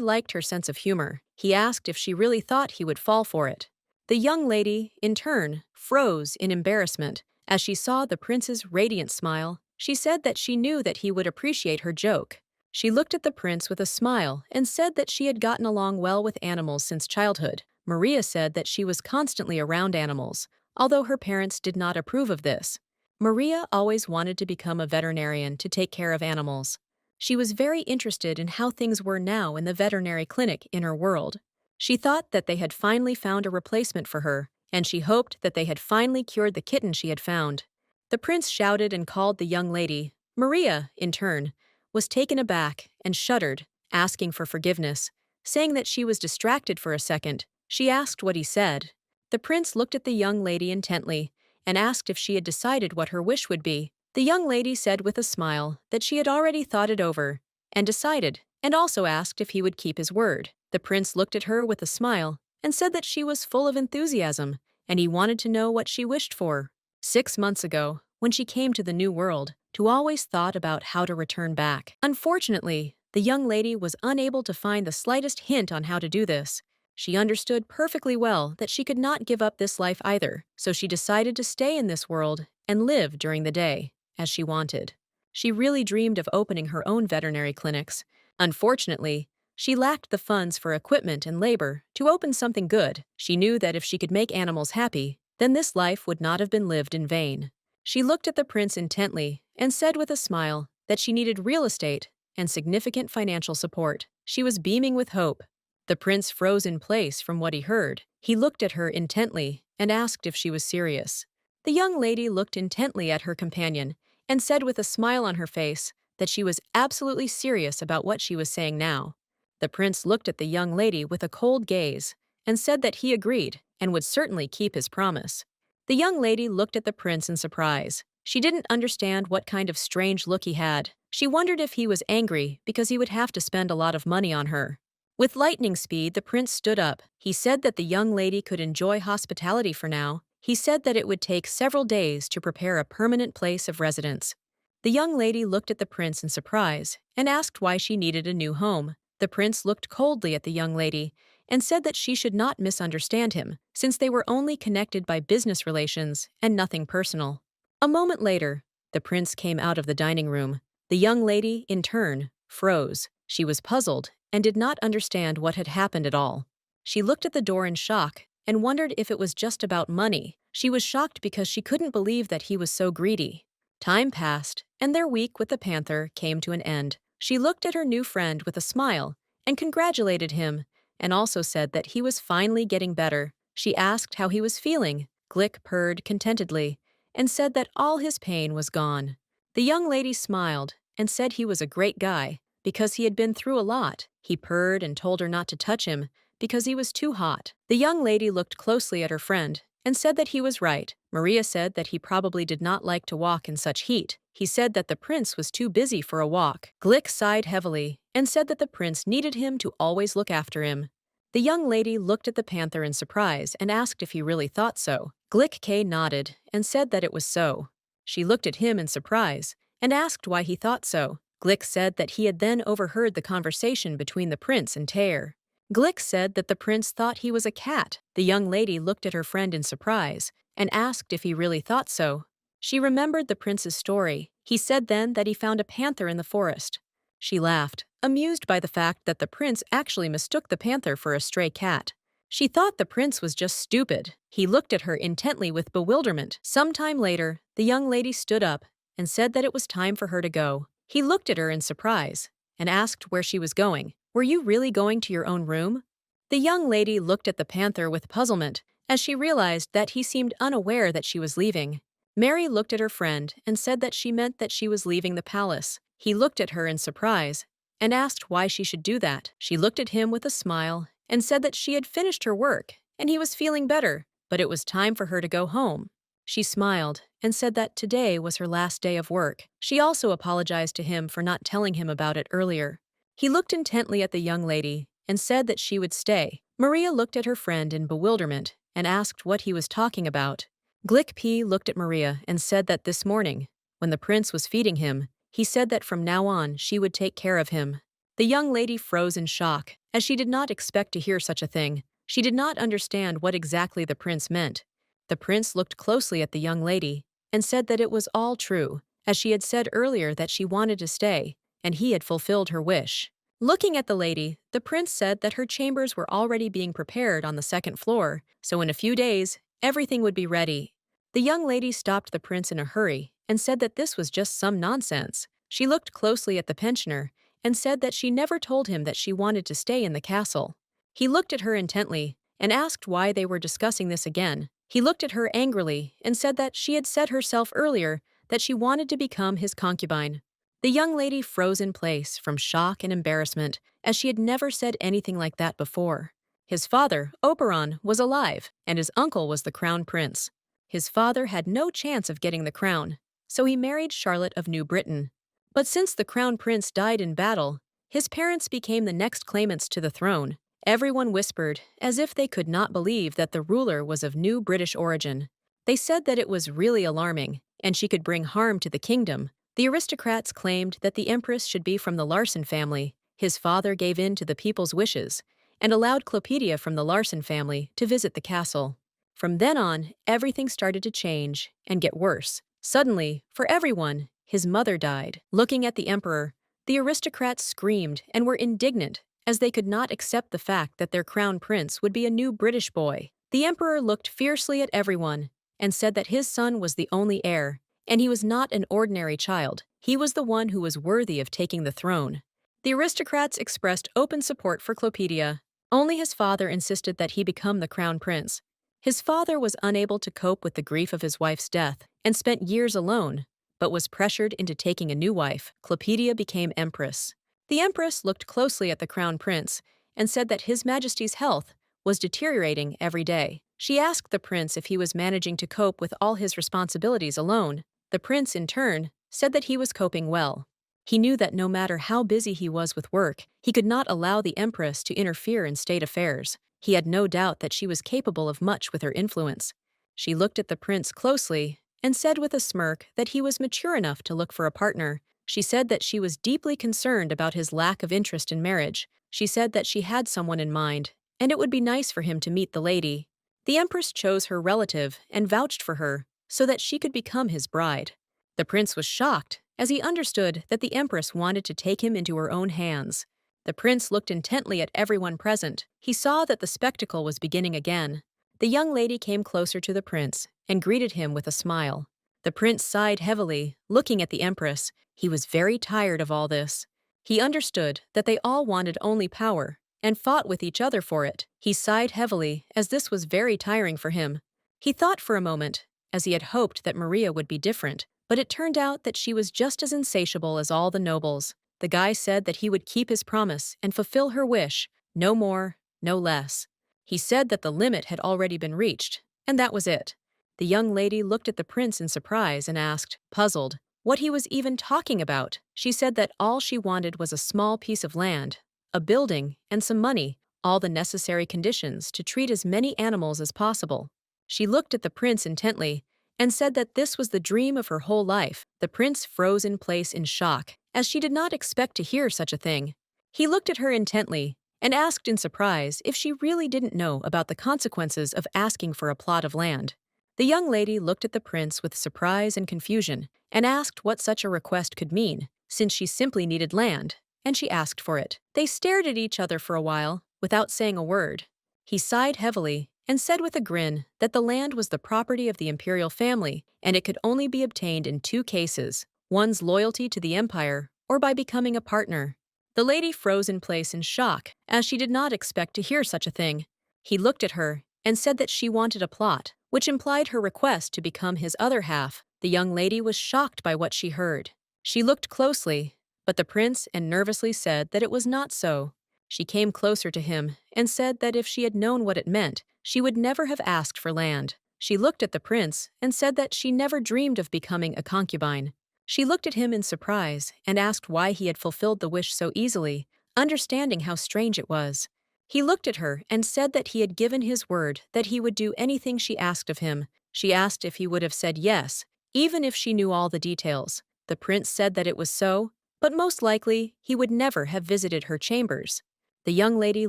liked her sense of humor. He asked if she really thought he would fall for it. The young lady, in turn, froze in embarrassment as she saw the prince's radiant smile. She said that she knew that he would appreciate her joke. She looked at the prince with a smile and said that she had gotten along well with animals since childhood. Maria said that she was constantly around animals, although her parents did not approve of this. Maria always wanted to become a veterinarian to take care of animals. She was very interested in how things were now in the veterinary clinic in her world. She thought that they had finally found a replacement for her, and she hoped that they had finally cured the kitten she had found. The prince shouted and called the young lady. Maria, in turn, was taken aback and shuddered, asking for forgiveness, saying that she was distracted for a second. She asked what he said. The prince looked at the young lady intently and asked if she had decided what her wish would be. The young lady said with a smile that she had already thought it over. and decided, and also asked if he would keep his word. The prince looked at her with a smile and said that she was full of enthusiasm, and he wanted to know what she wished for. 6 months ago, when she came to the new world, Tu always thought about how to return back. Unfortunately, the young lady was unable to find the slightest hint on how to do this. She understood perfectly well that she could not give up this life either, so she decided to stay in this world and live during the day, as she wanted. She really dreamed of opening her own veterinary clinics. Unfortunately, she lacked the funds for equipment and labor to open something good. She knew that if she could make animals happy, then this life would not have been lived in vain. She looked at the prince intently and said with a smile that she needed real estate and significant financial support. She was beaming with hope. The prince froze in place from what he heard. He looked at her intently and asked if she was serious. The young lady looked intently at her companion and said with a smile on her face that she was absolutely serious about what she was saying now. The prince looked at the young lady with a cold gaze and said that he agreed and would certainly keep his promise. The young lady looked at the prince in surprise. She didn't understand what kind of strange look he had. She wondered if he was angry because he would have to spend a lot of money on her. With lightning speed, the prince stood up. He said that the young lady could enjoy hospitality for now. He said that it would take several days to prepare a permanent place of residence. The young lady looked at the prince in surprise and asked why she needed a new home. The prince looked coldly at the young lady and said that she should not misunderstand him, since they were only connected by business relations and nothing personal. A moment later, the prince came out of the dining room. The young lady, in turn, froze. She was puzzled and did not understand what had happened at all. She looked at the door in shock and wondered if it was just about money. She was shocked because she couldn't believe that he was so greedy. Time passed, and their week with the panther came to an end. She looked at her new friend with a smile and congratulated him, and also said that he was finally getting better. She asked how he was feeling. Glick purred contentedly and said that all his pain was gone. The young lady smiled and said he was a great guy because he had been through a lot. He purred and told her not to touch him because he was too hot. The young lady looked closely at her friend and said that he was right. Maria said that he probably did not like to walk in such heat. He said that the prince was too busy for a walk. Glick sighed heavily and said that the prince needed him to always look after him. The young lady looked at the panther in surprise and asked if he really thought so. Glick K nodded and said that it was so. She looked at him in surprise and asked why he thought so. Glick said that he had then overheard the conversation between the prince and Tear. Glick said that the prince thought he was a cat. The young lady looked at her friend in surprise and asked if he really thought so. She remembered the prince's story. He said then that he found a panther in the forest. She laughed, amused by the fact that the prince actually mistook the panther for a stray cat. She thought the prince was just stupid. He looked at her intently with bewilderment. Some time later, the young lady stood up and said that it was time for her to go. He looked at her in surprise and asked where she was going. "Were you really going to your own room?" The young lady looked at the panther with puzzlement as she realized that he seemed unaware that she was leaving. Mary looked at her friend and said that she meant that she was leaving the palace. He looked at her in surprise and asked why she should do that. She looked at him with a smile and said that she had finished her work and he was feeling better, but it was time for her to go home. She smiled and said that today was her last day of work. She also apologized to him for not telling him about it earlier. He looked intently at the young lady and said that she would stay. Maria looked at her friend in bewilderment and asked what he was talking about. Glick P looked at Maria and said that this morning, when the prince was feeding him, he said that from now on she would take care of him. The young lady froze in shock, as she did not expect to hear such a thing. She did not understand what exactly the prince meant. The prince looked closely at the young lady and said that it was all true, as she had said earlier that she wanted to stay, and he had fulfilled her wish. Looking at the lady, the prince said that her chambers were already being prepared on the second floor, so in a few days, everything would be ready. The young lady stopped the prince in a hurry and said that this was just some nonsense. She looked closely at the pensioner and said that she never told him that she wanted to stay in the castle. He looked at her intently and asked why they were discussing this again. He looked at her angrily and said that she had said herself earlier that she wanted to become his concubine. The young lady froze in place from shock and embarrassment, as she had never said anything like that before. His father, Oberon, was alive, and his uncle was the crown prince. His father had no chance of getting the crown, so he married Charlotte of New Britain. But since the crown prince died in battle, his parents became the next claimants to the throne. Everyone whispered, as if they could not believe that the ruler was of new British origin. They said that it was really alarming, and she could bring harm to the kingdom. The aristocrats claimed that the empress should be from the Larson family. His father gave in to the people's wishes and allowed Clopedia from the Larson family to visit the castle. From then on, everything started to change and get worse. Suddenly, for everyone, his mother died. Looking at the emperor, the aristocrats screamed and were indignant as they could not accept the fact that their crown prince would be a new British boy. The emperor looked fiercely at everyone and said that his son was the only heir, and he was not an ordinary child. He was the one who was worthy of taking the throne. The aristocrats expressed open support for Clopedia. Only his father insisted that he become the crown prince. His father was unable to cope with the grief of his wife's death and spent years alone, but was pressured into taking a new wife. Clopedia became empress. The empress looked closely at the crown prince and said that His Majesty's health was deteriorating every day. She asked the prince if he was managing to cope with all his responsibilities alone. The prince, in turn, said that he was coping well. He knew that no matter how busy he was with work, he could not allow the empress to interfere in state affairs. He had no doubt that she was capable of much with her influence. She looked at the prince closely and said with a smirk that he was mature enough to look for a partner. She said that she was deeply concerned about his lack of interest in marriage. She said that she had someone in mind, and it would be nice for him to meet the lady. The empress chose her relative and vouched for her so that she could become his bride. The prince was shocked as he understood that the empress wanted to take him into her own hands. The prince looked intently at everyone present. He saw that the spectacle was beginning again. The young lady came closer to the prince and greeted him with a smile. The prince sighed heavily, looking at the empress. He was very tired of all this. He understood that they all wanted only power and fought with each other for it. He sighed heavily as this was very tiring for him. He thought for a moment, as he had hoped that Maria would be different, but it turned out that she was just as insatiable as all the nobles. The guy said that he would keep his promise and fulfill her wish, no more, no less. He said that the limit had already been reached, and that was it. The young lady looked at the prince in surprise and asked, puzzled, what he was even talking about. She said that all she wanted was a small piece of land, a building, and some money, all the necessary conditions to treat as many animals as possible. She looked at the prince intently and said that this was the dream of her whole life. The prince froze in place in shock, as she did not expect to hear such a thing. He looked at her intently and asked in surprise if she really didn't know about the consequences of asking for a plot of land. The young lady looked at the prince with surprise and confusion and asked what such a request could mean, since she simply needed land, and she asked for it. They stared at each other for a while, without saying a word. He sighed heavily and said with a grin that the land was the property of the Imperial family, and it could only be obtained in two cases, one's loyalty to the Empire or by becoming a partner. The lady froze in place in shock, as she did not expect to hear such a thing. He looked at her and said that she wanted a plot, which implied her request to become his other half. The young lady was shocked by what she heard. She looked closely, but the prince and nervously said that it was not so. She came closer to him and said that if she had known what it meant, she would never have asked for land. She looked at the prince and said that she never dreamed of becoming a concubine. She looked at him in surprise and asked why he had fulfilled the wish so easily, understanding how strange it was. He looked at her and said that he had given his word that he would do anything she asked of him. She asked if he would have said yes, even if she knew all the details. The prince said that it was so, but most likely he would never have visited her chambers. The young lady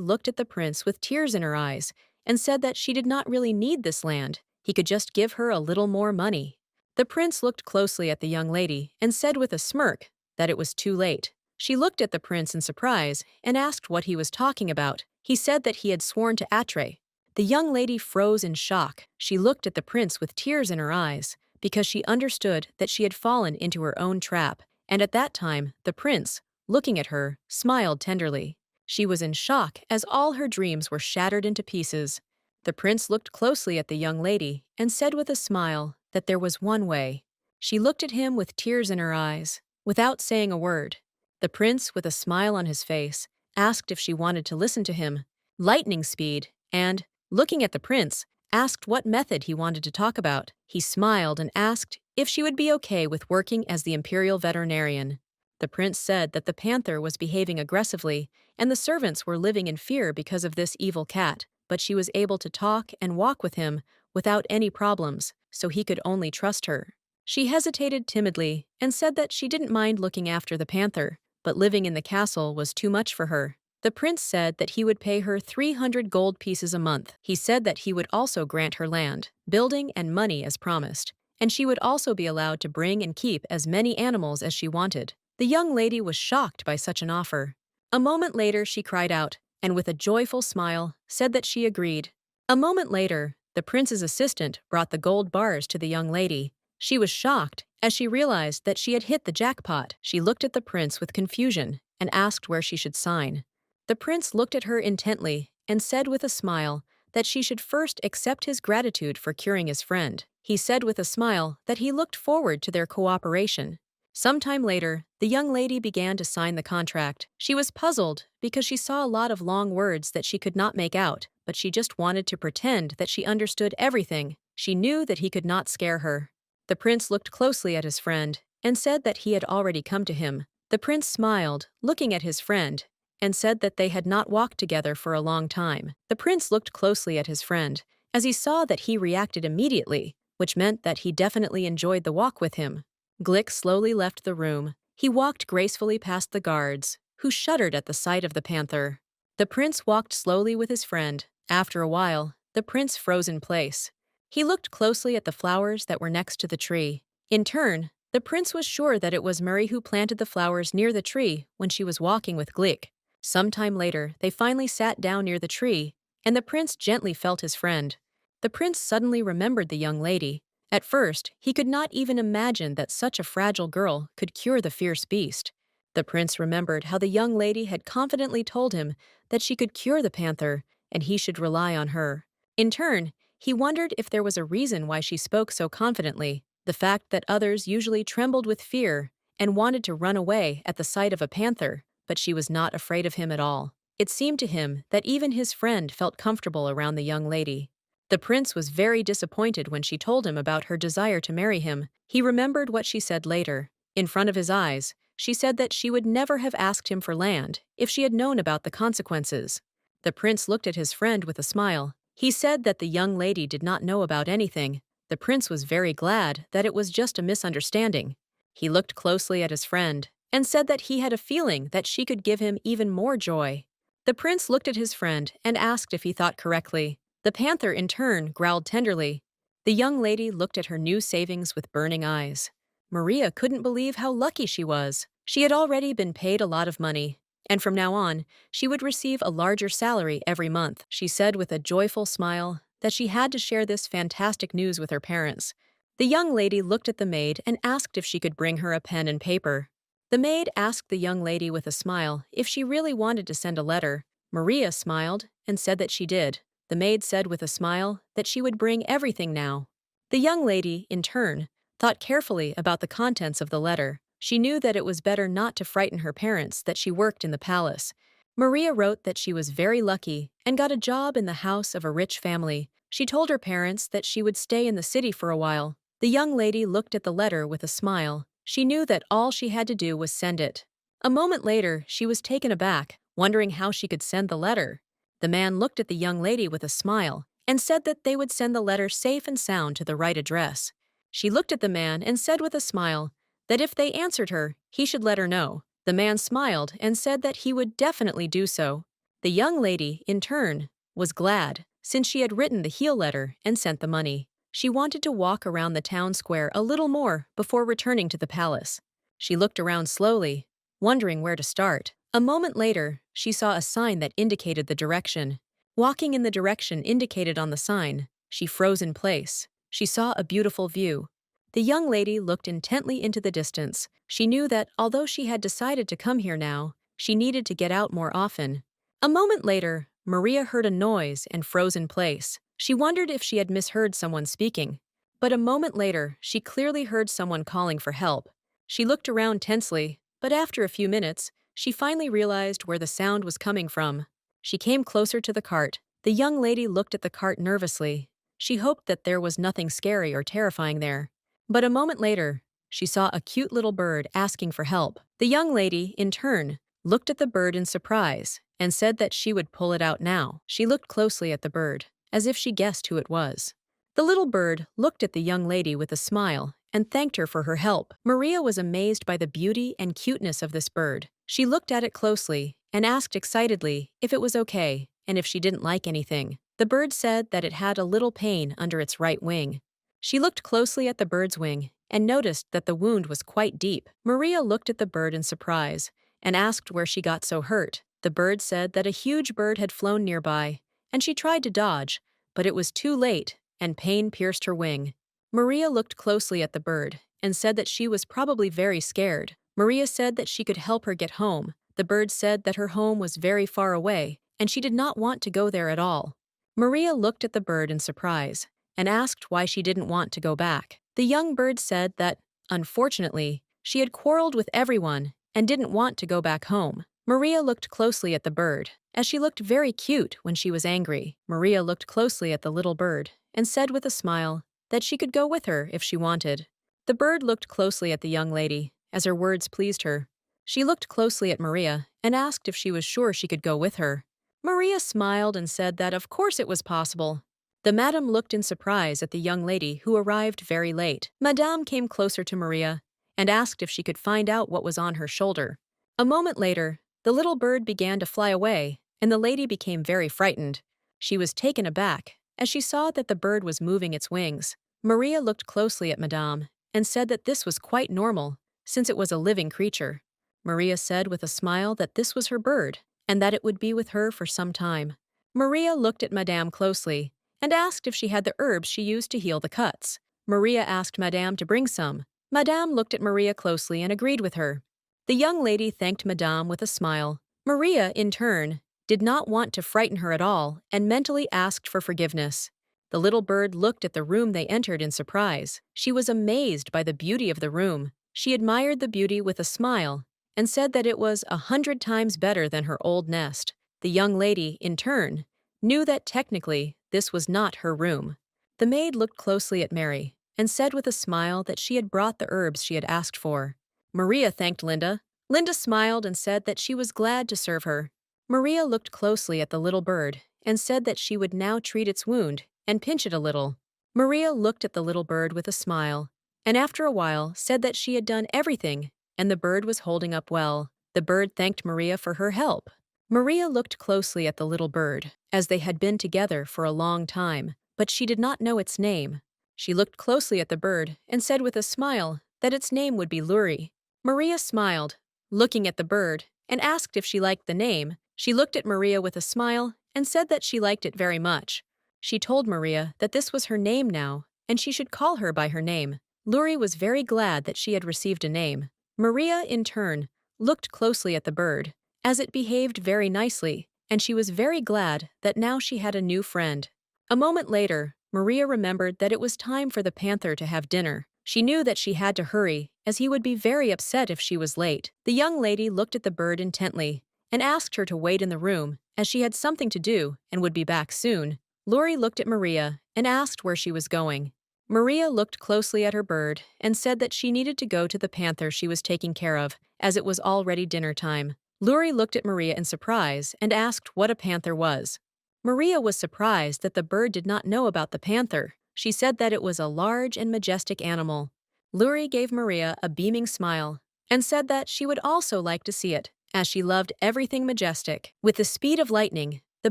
looked at the prince with tears in her eyes and said that she did not really need this land. He could just give her a little more money. The prince looked closely at the young lady and said with a smirk that it was too late. She looked at the prince in surprise and asked what he was talking about. He said that he had sworn to Atre. The young lady froze in shock. She looked at the prince with tears in her eyes because she understood that she had fallen into her own trap, and at that time the prince, looking at her, smiled tenderly. She was in shock as all her dreams were shattered into pieces. The prince looked closely at the young lady and said with a smile that there was one way. She looked at him with tears in her eyes, without saying a word. The prince, with a smile on his face, asked if she wanted to listen to him, lightning speed, and, looking at the prince, asked what method he wanted to talk about. He smiled and asked if she would be okay with working as the Imperial veterinarian. The prince said that the panther was behaving aggressively, and the servants were living in fear because of this evil cat, but she was able to talk and walk with him without any problems, so he could only trust her. She hesitated timidly and said that she didn't mind looking after the panther, but living in the castle was too much for her. The prince said that he would pay her 300 gold pieces a month. He said that he would also grant her land, building, and money as promised, and she would also be allowed to bring and keep as many animals as she wanted. The young lady was shocked by such an offer. A moment later, she cried out, and with a joyful smile, said that she agreed. A moment later, the prince's assistant brought the gold bars to the young lady. She was shocked as she realized that she had hit the jackpot. She looked at the prince with confusion and asked where she should sign. The prince looked at her intently and said with a smile that she should first accept his gratitude for curing his friend. He said with a smile that he looked forward to their cooperation. Sometime later, the young lady began to sign the contract. She was puzzled because she saw a lot of long words that she could not make out, but she just wanted to pretend that she understood everything. She knew that he could not scare her. The prince looked closely at his friend and said that he had already come to him. The prince smiled, looking at his friend, and said that they had not walked together for a long time. The prince looked closely at his friend, as he saw that he reacted immediately, which meant that he definitely enjoyed the walk with him. Glick slowly left the room. He walked gracefully past the guards, who shuddered at the sight of the panther. The prince walked slowly with his friend. After a while, the prince froze in place. He looked closely at the flowers that were next to the tree. In turn, the prince was sure that it was Murray who planted the flowers near the tree when she was walking with Glick. Sometime later, they finally sat down near the tree, and the prince gently felt his friend. The prince suddenly remembered the young lady. At first, he could not even imagine that such a fragile girl could cure the fierce beast. The prince remembered how the young lady had confidently told him that she could cure the panther, and he should rely on her. In turn, he wondered if there was a reason why she spoke so confidently. The fact that others usually trembled with fear and wanted to run away at the sight of a panther, but she was not afraid of him at all. It seemed to him that even his friend felt comfortable around the young lady. The prince was very disappointed when she told him about her desire to marry him. He remembered what she said later. In front of his eyes, she said that she would never have asked him for land if she had known about the consequences. The prince looked at his friend with a smile. He said that the young lady did not know about anything. The prince was very glad that it was just a misunderstanding. He looked closely at his friend and said that he had a feeling that she could give him even more joy. The prince looked at his friend and asked if he thought correctly. The panther, in turn, growled tenderly. The young lady looked at her new savings with burning eyes. Maria couldn't believe how lucky she was. She had already been paid a lot of money, and from now on, she would receive a larger salary every month. She said with a joyful smile that she had to share this fantastic news with her parents. The young lady looked at the maid and asked if she could bring her a pen and paper. The maid asked the young lady with a smile if she really wanted to send a letter. Maria smiled and said that she did. The maid said with a smile that she would bring everything now. The young lady, in turn, thought carefully about the contents of the letter. She knew that it was better not to frighten her parents that she worked in the palace. Maria wrote that she was very lucky and got a job in the house of a rich family. She told her parents that she would stay in the city for a while. The young lady looked at the letter with a smile. She knew that all she had to do was send it. A moment later, she was taken aback, wondering how she could send the letter. The man looked at the young lady with a smile and said that they would send the letter safe and sound to the right address. She looked at the man and said with a smile that if they answered her, he should let her know. The man smiled and said that he would definitely do so. The young lady, in turn, was glad, since she had written the heel letter and sent the money. She wanted to walk around the town square a little more before returning to the palace. She looked around slowly, wondering where to start. A moment later, she saw a sign that indicated the direction. Walking in the direction indicated on the sign, she froze in place. She saw a beautiful view. The young lady looked intently into the distance. She knew that although she had decided to come here now, she needed to get out more often. A moment later, Maria heard a noise and froze in place. She wondered if she had misheard someone speaking. But a moment later, she clearly heard someone calling for help. She looked around tensely, but after a few minutes, she finally realized where the sound was coming from. She came closer to the cart. The young lady looked at the cart nervously. She hoped that there was nothing scary or terrifying there. But a moment later, she saw a cute little bird asking for help. The young lady, in turn, looked at the bird in surprise and said that she would pull it out now. She looked closely at the bird, as if she guessed who it was. The little bird looked at the young lady with a smile and thanked her for her help. Maria was amazed by the beauty and cuteness of this bird. She looked at it closely and asked excitedly if it was okay and if she didn't like anything. The bird said that it had a little pain under its right wing. She looked closely at the bird's wing and noticed that the wound was quite deep. Maria looked at the bird in surprise and asked where she got so hurt. The bird said that a huge bird had flown nearby, and she tried to dodge, but it was too late, and pain pierced her wing. Maria looked closely at the bird and said that she was probably very scared. Maria said that she could help her get home. The bird said that her home was very far away, and she did not want to go there at all. Maria looked at the bird in surprise and asked why she didn't want to go back. The young bird said that, unfortunately, she had quarreled with everyone and didn't want to go back home. Maria looked closely at the bird, as she looked very cute when she was angry. Maria looked closely at the little bird and said with a smile that she could go with her if she wanted. The bird looked closely at the young lady, as her words pleased her. She looked closely at Maria and asked if she was sure she could go with her. Maria smiled and said that of course it was possible. The madam looked in surprise at the young lady who arrived very late. Madame came closer to Maria and asked if she could find out what was on her shoulder. A moment later, the little bird began to fly away, and the lady became very frightened. She was taken aback as she saw that the bird was moving its wings. Maria looked closely at Madame and said that this was quite normal, since it was a living creature. Maria said with a smile that this was her bird, and that it would be with her for some time. Maria looked at Madame closely and asked if she had the herbs she used to heal the cuts. Maria asked Madame to bring some. Madame looked at Maria closely and agreed with her. The young lady thanked Madame with a smile. Maria, in turn, did not want to frighten her at all and mentally asked for forgiveness. The little bird looked at the room they entered in surprise. She was amazed by the beauty of the room. She admired the beauty with a smile and said that it was 100 times better than her old nest. The young lady, in turn, knew that technically this was not her room. The maid looked closely at Mary and said with a smile that she had brought the herbs she had asked for. Maria thanked Linda. Linda smiled and said that she was glad to serve her. Maria looked closely at the little bird and said that she would now treat its wound and pinch it a little. Maria looked at the little bird with a smile, and after a while said that she had done everything and the bird was holding up well. The bird thanked Maria for her help. Maria looked closely at the little bird, as they had been together for a long time, but she did not know its name. She looked closely at the bird and said with a smile that its name would be Luri. Maria smiled, looking at the bird, and asked if she liked the name. She looked at Maria with a smile and said that she liked it very much. She told Maria that this was her name now, and she should call her by her name. Luri was very glad that she had received a name. Maria, in turn, looked closely at the bird, as it behaved very nicely, and she was very glad that now she had a new friend. A moment later, Maria remembered that it was time for the panther to have dinner. She knew that she had to hurry, as he would be very upset if she was late. The young lady looked at the bird intently and asked her to wait in the room, as she had something to do and would be back soon. Lori looked at Maria and asked where she was going. Maria looked closely at her bird and said that she needed to go to the panther she was taking care of, as it was already dinner time. Luri looked at Maria in surprise and asked what a panther was. Maria was surprised that the bird did not know about the panther. She said that it was a large and majestic animal. Luri gave Maria a beaming smile and said that she would also like to see it, as she loved everything majestic. With the speed of lightning, the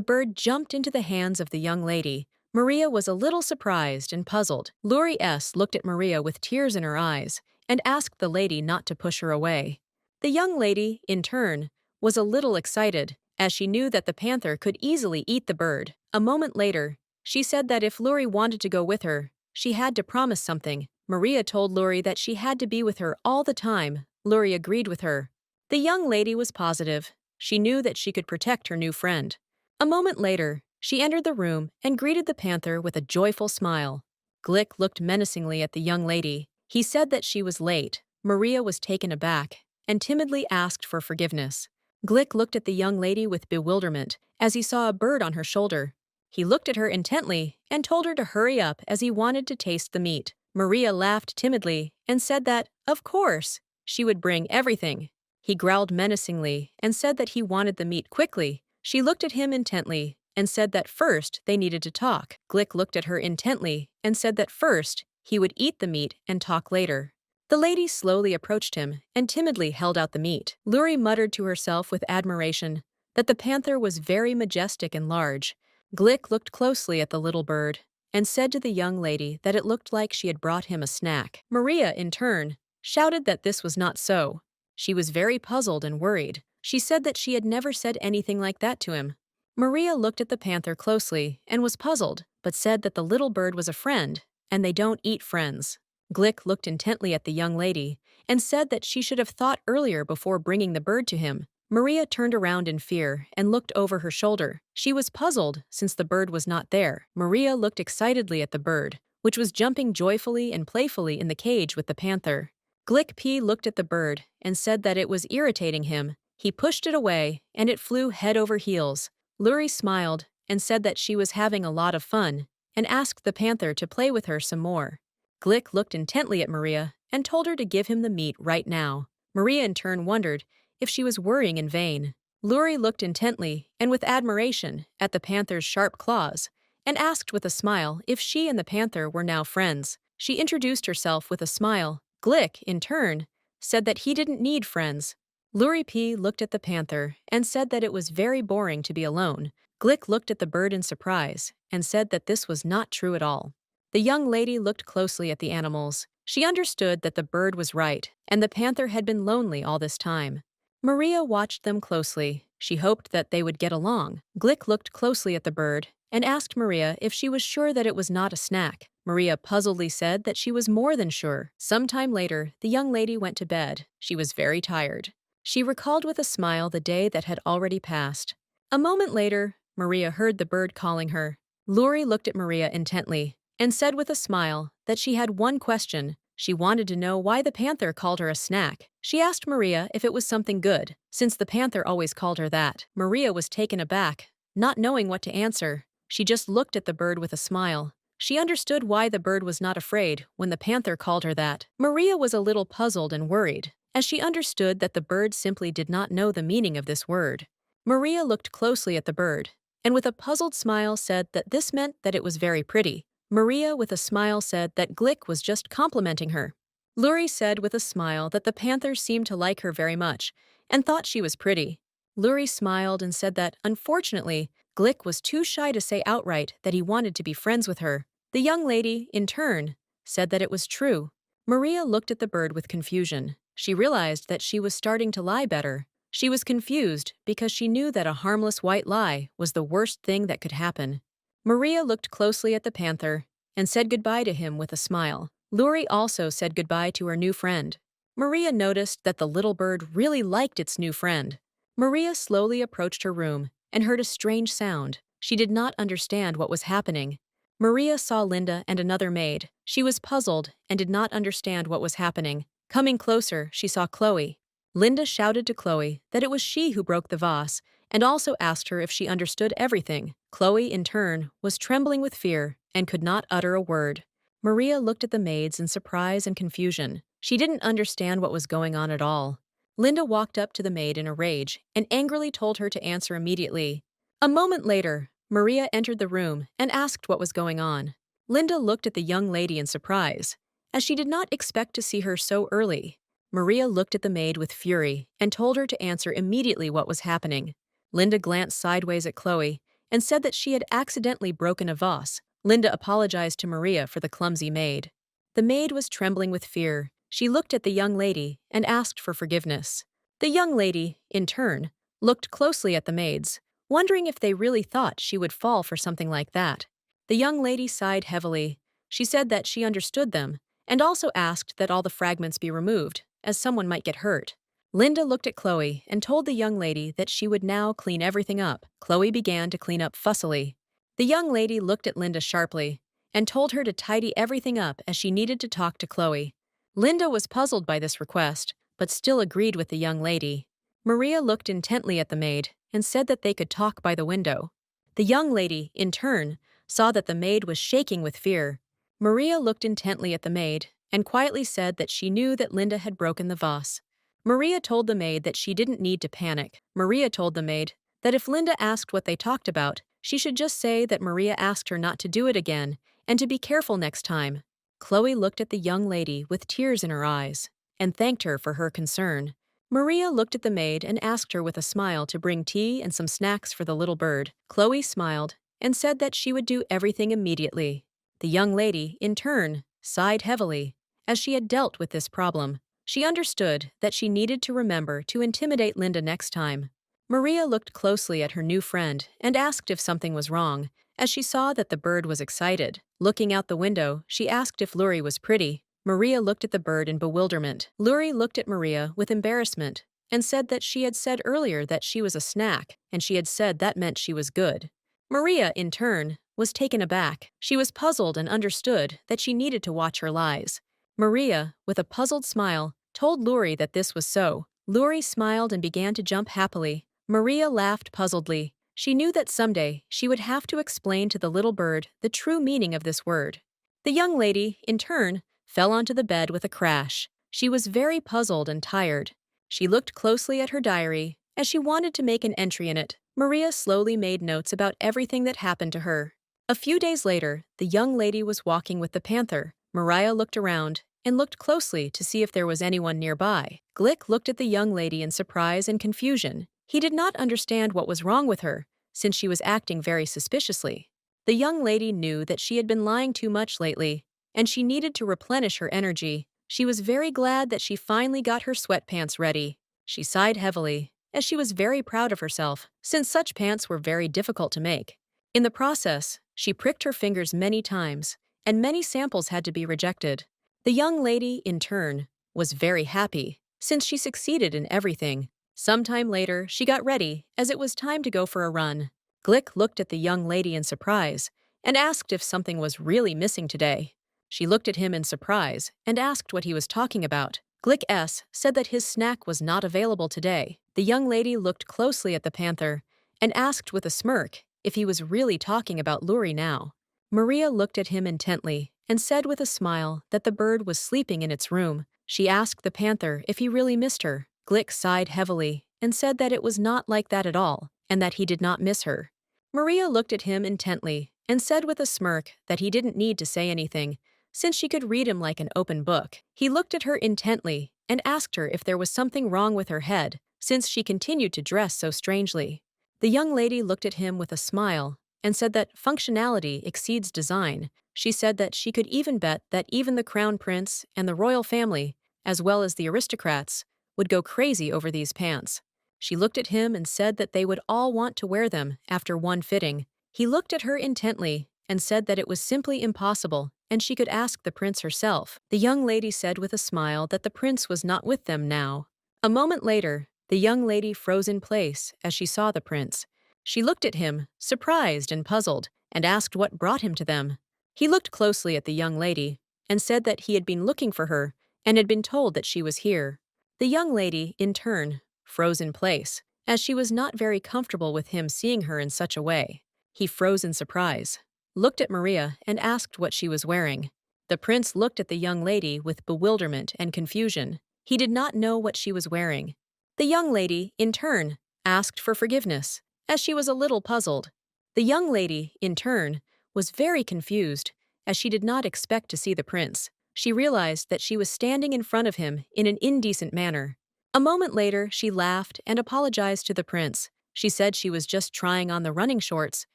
bird jumped into the hands of the young lady. Maria was a little surprised and puzzled. Luri looked at Maria with tears in her eyes and asked the lady not to push her away. The young lady, in turn, was a little excited, as she knew that the panther could easily eat the bird. A moment later, she said that if Luri wanted to go with her, she had to promise something. Maria told Luri that she had to be with her all the time. Luri agreed with her. The young lady was positive. She knew that she could protect her new friend. A moment later, she entered the room and greeted the panther with a joyful smile. Glick looked menacingly at the young lady. He said that she was late. Maria was taken aback and timidly asked for forgiveness. Glick looked at the young lady with bewilderment as he saw a bird on her shoulder. He looked at her intently and told her to hurry up as he wanted to taste the meat. Maria laughed timidly and said that, of course, she would bring everything. He growled menacingly and said that he wanted the meat quickly. She looked at him intently and said that first they needed to talk. Glick looked at her intently and said that first he would eat the meat and talk later. The lady slowly approached him and timidly held out the meat. Luri muttered to herself with admiration that the panther was very majestic and large. Glick looked closely at the little bird and said to the young lady that it looked like she had brought him a snack. Maria, in turn, shouted that this was not so. She was very puzzled and worried. She said that she had never said anything like that to him. Maria looked at the panther closely and was puzzled, but said that the little bird was a friend, and they don't eat friends. Glick looked intently at the young lady and said that she should have thought earlier before bringing the bird to him. Maria turned around in fear and looked over her shoulder. She was puzzled since the bird was not there. Maria looked excitedly at the bird, which was jumping joyfully and playfully in the cage with the panther. Glick P looked at the bird and said that it was irritating him. He pushed it away, and it flew head over heels. Luri smiled and said that she was having a lot of fun and asked the panther to play with her some more. Glick looked intently at Maria and told her to give him the meat right now. Maria in turn wondered if she was worrying in vain. Luri looked intently and with admiration at the panther's sharp claws and asked with a smile if she and the panther were now friends. She introduced herself with a smile. Glick, in turn, said that he didn't need friends. Luri P looked at the panther and said that it was very boring to be alone. Glick looked at the bird in surprise and said that this was not true at all. The young lady looked closely at the animals. She understood that the bird was right, and the panther had been lonely all this time. Maria watched them closely. She hoped that they would get along. Glick looked closely at the bird and asked Maria if she was sure that it was not a snack. Maria puzzledly said that she was more than sure. Sometime later, the young lady went to bed. She was very tired. She recalled with a smile the day that had already passed. A moment later, Maria heard the bird calling her. Luri looked at Maria intently and said with a smile that she had one question. She wanted to know why the panther called her a snack. She asked Maria if it was something good, since the panther always called her that. Maria was taken aback, not knowing what to answer. She just looked at the bird with a smile. She understood why the bird was not afraid when the panther called her that. Maria was a little puzzled and worried, as she understood that the bird simply did not know the meaning of this word. Maria looked closely at the bird, and with a puzzled smile said that this meant that it was very pretty. Maria with a smile said that Glick was just complimenting her. Luri said with a smile that the panther seemed to like her very much and thought she was pretty. Luri smiled and said that, unfortunately, Glick was too shy to say outright that he wanted to be friends with her. The young lady, in turn, said that it was true. Maria looked at the bird with confusion. She realized that she was starting to lie better. She was confused because she knew that a harmless white lie was the worst thing that could happen. Maria looked closely at the panther and said goodbye to him with a smile. Luri also said goodbye to her new friend. Maria noticed that the little bird really liked its new friend. Maria slowly approached her room and heard a strange sound. She did not understand what was happening. Maria saw Linda and another maid. She was puzzled and did not understand what was happening. Coming closer, she saw Chloe. Linda shouted to Chloe that it was she who broke the vase and also asked her if she understood everything. Chloe, in turn, was trembling with fear and could not utter a word. Maria looked at the maids in surprise and confusion. She didn't understand what was going on at all. Linda walked up to the maid in a rage and angrily told her to answer immediately. A moment later, Maria entered the room and asked what was going on. Linda looked at the young lady in surprise, as she did not expect to see her so early. Maria looked at the maid with fury and told her to answer immediately what was happening. Linda glanced sideways at Chloe and said that she had accidentally broken a vase. Linda apologized to Maria for the clumsy maid. The maid was trembling with fear. She looked at the young lady and asked for forgiveness. The young lady, in turn, looked closely at the maids, wondering if they really thought she would fall for something like that. The young lady sighed heavily. She said that she understood them and also asked that all the fragments be removed, as someone might get hurt. Linda looked at Chloe and told the young lady that she would now clean everything up. Chloe began to clean up fussily. The young lady looked at Linda sharply and told her to tidy everything up as she needed to talk to Chloe. Linda was puzzled by this request, but still agreed with the young lady. Maria looked intently at the maid and said that they could talk by the window. The young lady, in turn, saw that the maid was shaking with fear. Maria looked intently at the maid and quietly said that she knew that Linda had broken the vase. Maria told the maid that she didn't need to panic. Maria told the maid that if Linda asked what they talked about, she should just say that Maria asked her not to do it again and to be careful next time. Chloe looked at the young lady with tears in her eyes and thanked her for her concern. Maria looked at the maid and asked her with a smile to bring tea and some snacks for the little bird. Chloe smiled and said that she would do everything immediately. The young lady, in turn, sighed heavily. As she had dealt with this problem, she understood that she needed to remember to intimidate Linda next time. Maria looked closely at her new friend and asked if something was wrong, as she saw that the bird was excited. Looking out the window, she asked if Luri was pretty. Maria looked at the bird in bewilderment. Luri looked at Maria with embarrassment and said that she had said earlier that she was a snack, and she had said that meant she was good. Maria, in turn, was taken aback. She was puzzled and understood that she needed to watch her lies. Maria, with a puzzled smile, told Luri that this was so. Luri smiled and began to jump happily. Maria laughed puzzledly. She knew that someday she would have to explain to the little bird the true meaning of this word. The young lady, in turn, fell onto the bed with a crash. She was very puzzled and tired. She looked closely at her diary as she wanted to make an entry in it. Maria slowly made notes about everything that happened to her. A few days later, the young lady was walking with the panther. Maria looked around and looked closely to see if there was anyone nearby. Glick looked at the young lady in surprise and confusion. He did not understand what was wrong with her, since she was acting very suspiciously. The young lady knew that she had been lying too much lately, and she needed to replenish her energy. She was very glad that she finally got her sweatpants ready. She sighed heavily, as she was very proud of herself, since such pants were very difficult to make. In the process, she pricked her fingers many times, and many samples had to be rejected. The young lady, in turn, was very happy, since she succeeded in everything. Sometime later, she got ready, as it was time to go for a run. Glick looked at the young lady in surprise and asked if something was really missing today. She looked at him in surprise and asked what he was talking about. Glick said that his snack was not available today. The young lady looked closely at the panther and asked with a smirk if he was really talking about Luri now. Maria looked at him intently and said with a smile that the bird was sleeping in its room. She asked the panther if he really missed her. Glick sighed heavily and said that it was not like that at all, and that he did not miss her. Maria looked at him intently and said with a smirk that he didn't need to say anything, since she could read him like an open book. He looked at her intently and asked her if there was something wrong with her head, since she continued to dress so strangely. The young lady looked at him with a smile and said that functionality exceeds design. She said that she could even bet that even the crown prince and the royal family, as well as the aristocrats, would go crazy over these pants. She looked at him and said that they would all want to wear them after one fitting. He looked at her intently and said that it was simply impossible, and she could ask the prince herself. The young lady said with a smile that the prince was not with them now. A moment later, the young lady froze in place as she saw the prince. She looked at him, surprised and puzzled, and asked what brought him to them. He looked closely at the young lady and said that he had been looking for her and had been told that she was here. The young lady, in turn, froze in place, as she was not very comfortable with him seeing her in such a way. He froze in surprise, looked at Maria, and asked what she was wearing. The prince looked at the young lady with bewilderment and confusion. He did not know what she was wearing. The young lady, in turn, asked for forgiveness, as she was a little puzzled. The young lady, in turn, was very confused, as she did not expect to see the prince. She realized that she was standing in front of him in an indecent manner. A moment later, she laughed and apologized to the prince. She said she was just trying on the running shorts.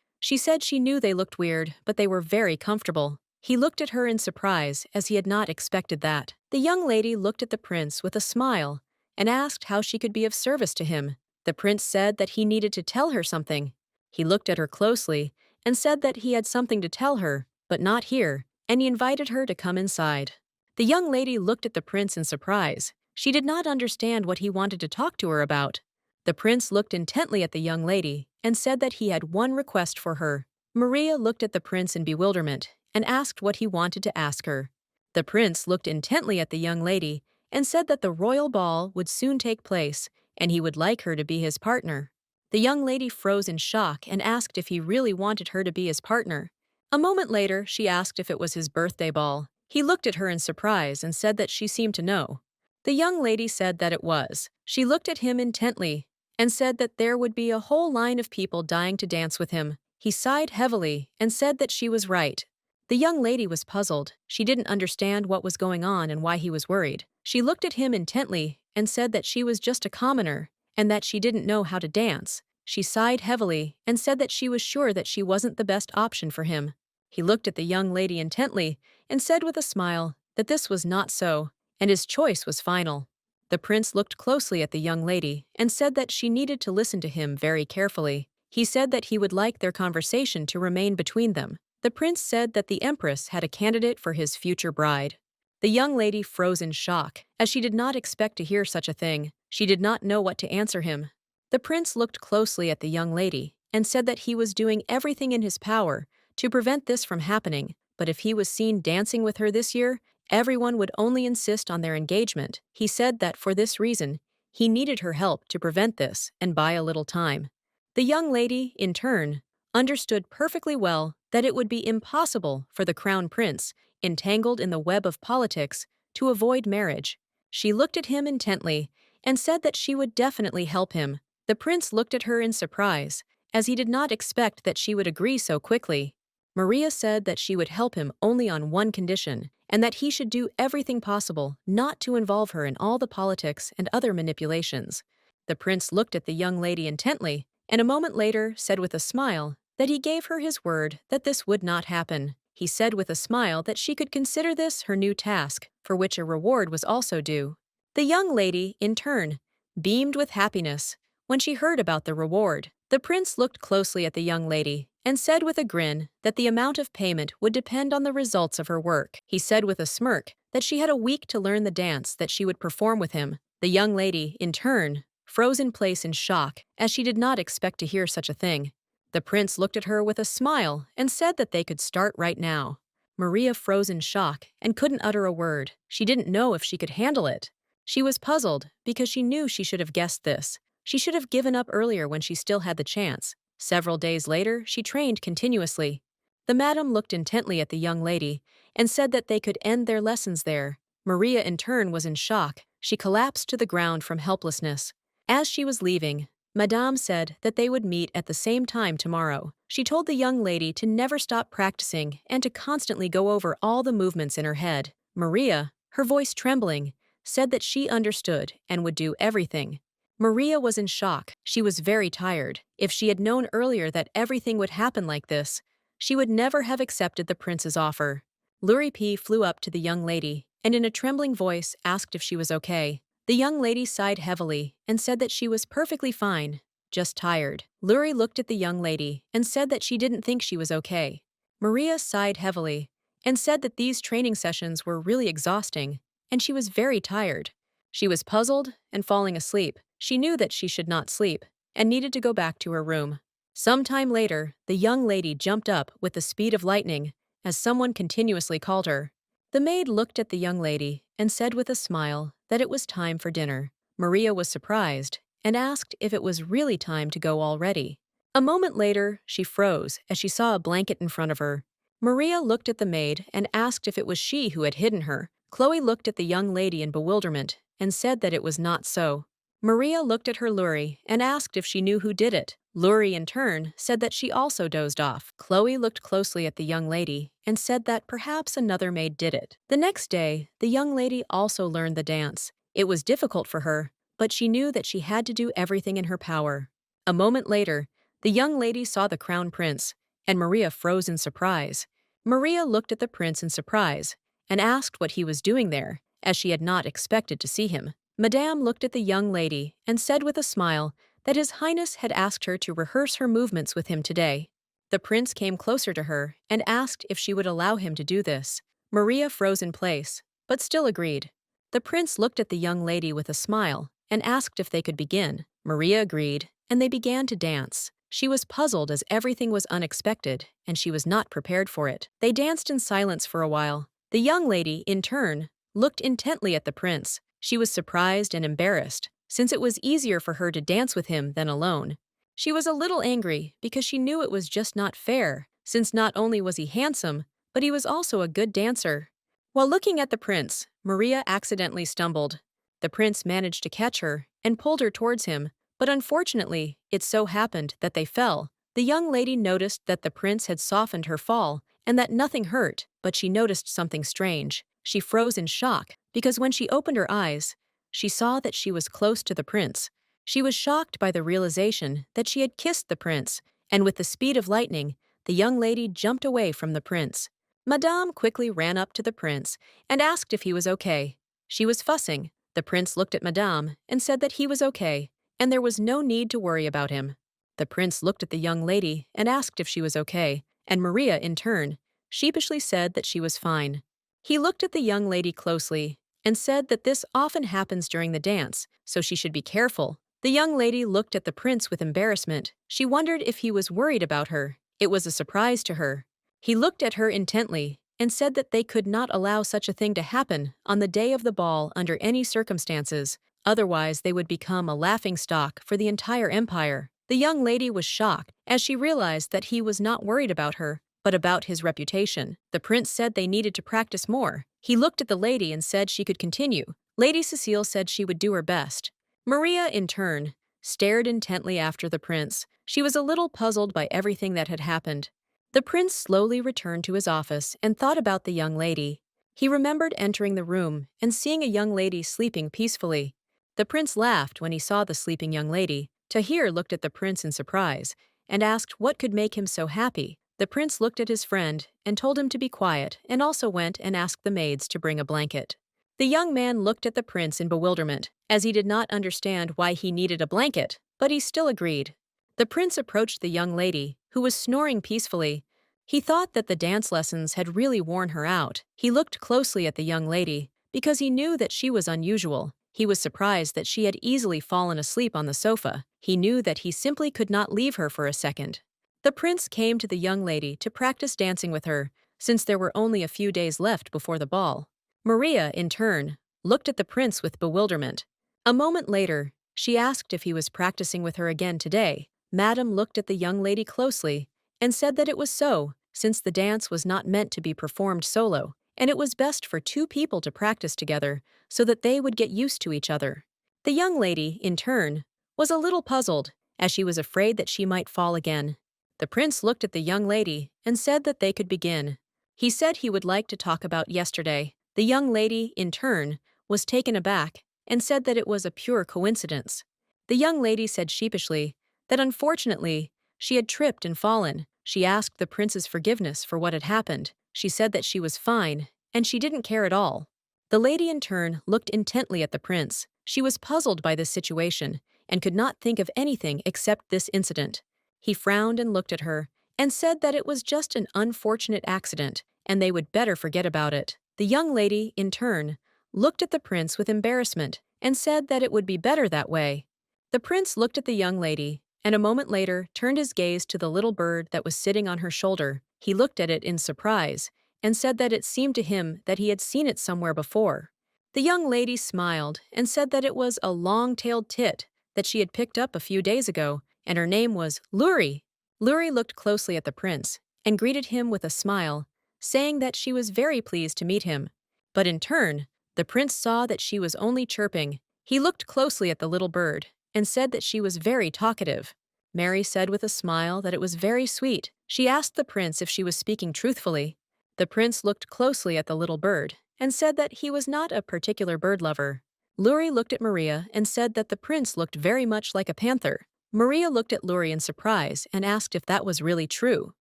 She said she knew they looked weird, but they were very comfortable. He looked at her in surprise, as he had not expected that. The young lady looked at the prince with a smile and asked how she could be of service to him. The prince said that he needed to tell her something. He looked at her closely and said that he had something to tell her, but not here, and he invited her to come inside. The young lady looked at the prince in surprise. She did not understand what he wanted to talk to her about. The prince looked intently at the young lady and said that he had one request for her. Maria looked at the prince in bewilderment and asked what he wanted to ask her. The prince looked intently at the young lady and said that the royal ball would soon take place and he would like her to be his partner. The young lady froze in shock and asked if he really wanted her to be his partner. A moment later, she asked if it was his birthday ball. He looked at her in surprise and said that she seemed to know. The young lady said that it was. She looked at him intently and said that there would be a whole line of people dying to dance with him. He sighed heavily and said that she was right. The young lady was puzzled. She didn't understand what was going on and why he was worried. She looked at him intently and said that she was just a commoner and that she didn't know how to dance. She sighed heavily and said that she was sure that she wasn't the best option for him. He looked at the young lady intently and said with a smile that this was not so, and his choice was final. The prince looked closely at the young lady and said that she needed to listen to him very carefully. He said that he would like their conversation to remain between them. The prince said that the empress had a candidate for his future bride. The young lady froze in shock, as she did not expect to hear such a thing. She did not know what to answer him. The prince looked closely at the young lady and said that he was doing everything in his power to prevent this from happening, but if he was seen dancing with her this year, everyone would only insist on their engagement. He said that for this reason, he needed her help to prevent this and buy a little time. The young lady, in turn, understood perfectly well that it would be impossible for the crown prince, entangled in the web of politics, to avoid marriage. She looked at him intently and said that she would definitely help him. The prince looked at her in surprise, as he did not expect that she would agree so quickly. Maria said that she would help him only on one condition, and that he should do everything possible not to involve her in all the politics and other manipulations. The prince looked at the young lady intently, and a moment later said with a smile that he gave her his word that this would not happen. He said with a smile that she could consider this her new task, for which a reward was also due. The young lady, in turn, beamed with happiness when she heard about the reward. The prince looked closely at the young lady and said with a grin that the amount of payment would depend on the results of her work. He said with a smirk that she had a week to learn the dance that she would perform with him. The young lady, in turn, froze in place in shock, as she did not expect to hear such a thing. The prince looked at her with a smile and said that they could start right now. Maria froze in shock and couldn't utter a word. She didn't know if she could handle it. She was puzzled because she knew she should have guessed this. She should have given up earlier when she still had the chance. Several days later, she trained continuously. The madam looked intently at the young lady and said that they could end their lessons there. Maria, in turn, was in shock. She collapsed to the ground from helplessness. As she was leaving, Madame said that they would meet at the same time tomorrow. She told the young lady to never stop practicing and to constantly go over all the movements in her head. Maria, her voice trembling, said that she understood and would do everything. Maria was in shock. She was very tired. If she had known earlier that everything would happen like this, she would never have accepted the prince's offer. Luripi flew up to the young lady and in a trembling voice asked if she was okay. The young lady sighed heavily and said that she was perfectly fine, just tired. Luri looked at the young lady and said that she didn't think she was okay. Maria sighed heavily and said that these training sessions were really exhausting and she was very tired. She was puzzled and falling asleep. She knew that she should not sleep and needed to go back to her room. Some time later, the young lady jumped up with the speed of lightning as someone continuously called her. The maid looked at the young lady and said with a smile that it was time for dinner. Maria was surprised and asked if it was really time to go already. A moment later, she froze as she saw a blanket in front of her. Maria looked at the maid and asked if it was she who had hidden her. Chloe looked at the young lady in bewilderment and said that it was not so. Maria looked at her Luri and asked if she knew who did it. Luri, in turn, said that she also dozed off. Chloe looked closely at the young lady and said that perhaps another maid did it. The next day, the young lady also learned the dance. It was difficult for her, but she knew that she had to do everything in her power. A moment later, the young lady saw the crown prince, and Maria froze in surprise. Maria looked at the prince in surprise and asked what he was doing there, as she had not expected to see him. Madame looked at the young lady and said with a smile that His Highness had asked her to rehearse her movements with him today. The prince came closer to her and asked if she would allow him to do this. Maria froze in place, but still agreed. The prince looked at the young lady with a smile and asked if they could begin. Maria agreed, and they began to dance. She was puzzled as everything was unexpected, and she was not prepared for it. They danced in silence for a while. The young lady, in turn, looked intently at the prince. She was surprised and embarrassed, since it was easier for her to dance with him than alone. She was a little angry because she knew it was just not fair since not only was he handsome, but he was also a good dancer. While looking at the prince, Maria accidentally stumbled. The prince managed to catch her and pulled her towards him, but unfortunately, it so happened that they fell. The young lady noticed that the prince had softened her fall and that nothing hurt, but she noticed something strange. She froze in shock because when she opened her eyes, she saw that she was close to the prince. She was shocked by the realization that she had kissed the prince, and with the speed of lightning, the young lady jumped away from the prince. Madame quickly ran up to the prince and asked if he was okay. She was fussing. The prince looked at Madame and said that he was okay, and there was no need to worry about him. The prince looked at the young lady and asked if she was okay, and Maria, in turn, sheepishly said that she was fine. He looked at the young lady closely and said that this often happens during the dance, so she should be careful. The young lady looked at the prince with embarrassment. She wondered if he was worried about her. It was a surprise to her. He looked at her intently and said that they could not allow such a thing to happen on the day of the ball under any circumstances, otherwise they would become a laughingstock for the entire empire. The young lady was shocked as she realized that he was not worried about her, but about his reputation. The prince said they needed to practice more. He looked at the lady and said she could continue. Lady Cecile said she would do her best. Maria, in turn, stared intently after the prince. She was a little puzzled by everything that had happened. The prince slowly returned to his office and thought about the young lady. He remembered entering the room and seeing a young lady sleeping peacefully. The prince laughed when he saw the sleeping young lady. Tahir looked at the prince in surprise and asked what could make him so happy. The prince looked at his friend and told him to be quiet and also went and asked the maids to bring a blanket. The young man looked at the prince in bewilderment, as he did not understand why he needed a blanket, but he still agreed. The prince approached the young lady, who was snoring peacefully. He thought that the dance lessons had really worn her out. He looked closely at the young lady, because he knew that she was unusual. He was surprised that she had easily fallen asleep on the sofa. He knew that he simply could not leave her for a second. The prince came to the young lady to practice dancing with her, since there were only a few days left before the ball. Maria, in turn, looked at the prince with bewilderment. A moment later, she asked if he was practicing with her again today. Madame looked at the young lady closely and said that it was so, since the dance was not meant to be performed solo, and it was best for two people to practice together so that they would get used to each other. The young lady, in turn, was a little puzzled, as she was afraid that she might fall again. The prince looked at the young lady and said that they could begin. He said he would like to talk about yesterday. The young lady, in turn, was taken aback and said that it was a pure coincidence. The young lady said sheepishly that unfortunately she had tripped and fallen. She asked the prince's forgiveness for what had happened. She said that she was fine and she didn't care at all. The lady in turn looked intently at the prince. She was puzzled by this situation and could not think of anything except this incident. He frowned and looked at her and said that it was just an unfortunate accident and they would better forget about it. The young lady, in turn, looked at the prince with embarrassment and said that it would be better that way. The prince looked at the young lady and a moment later turned his gaze to the little bird that was sitting on her shoulder. He looked at it in surprise and said that it seemed to him that he had seen it somewhere before. The young lady smiled and said that it was a long-tailed tit that she had picked up a few days ago, and her name was Luri. Luri looked closely at the prince and greeted him with a smile, saying that she was very pleased to meet him. But in turn, the prince saw that she was only chirping. He looked closely at the little bird and said that she was very talkative. Mary said with a smile that it was very sweet. She asked the prince if she was speaking truthfully. The prince looked closely at the little bird and said that he was not a particular bird lover. Luri looked at Maria and said that the prince looked very much like a panther. Maria looked at Luri in surprise and asked if that was really true.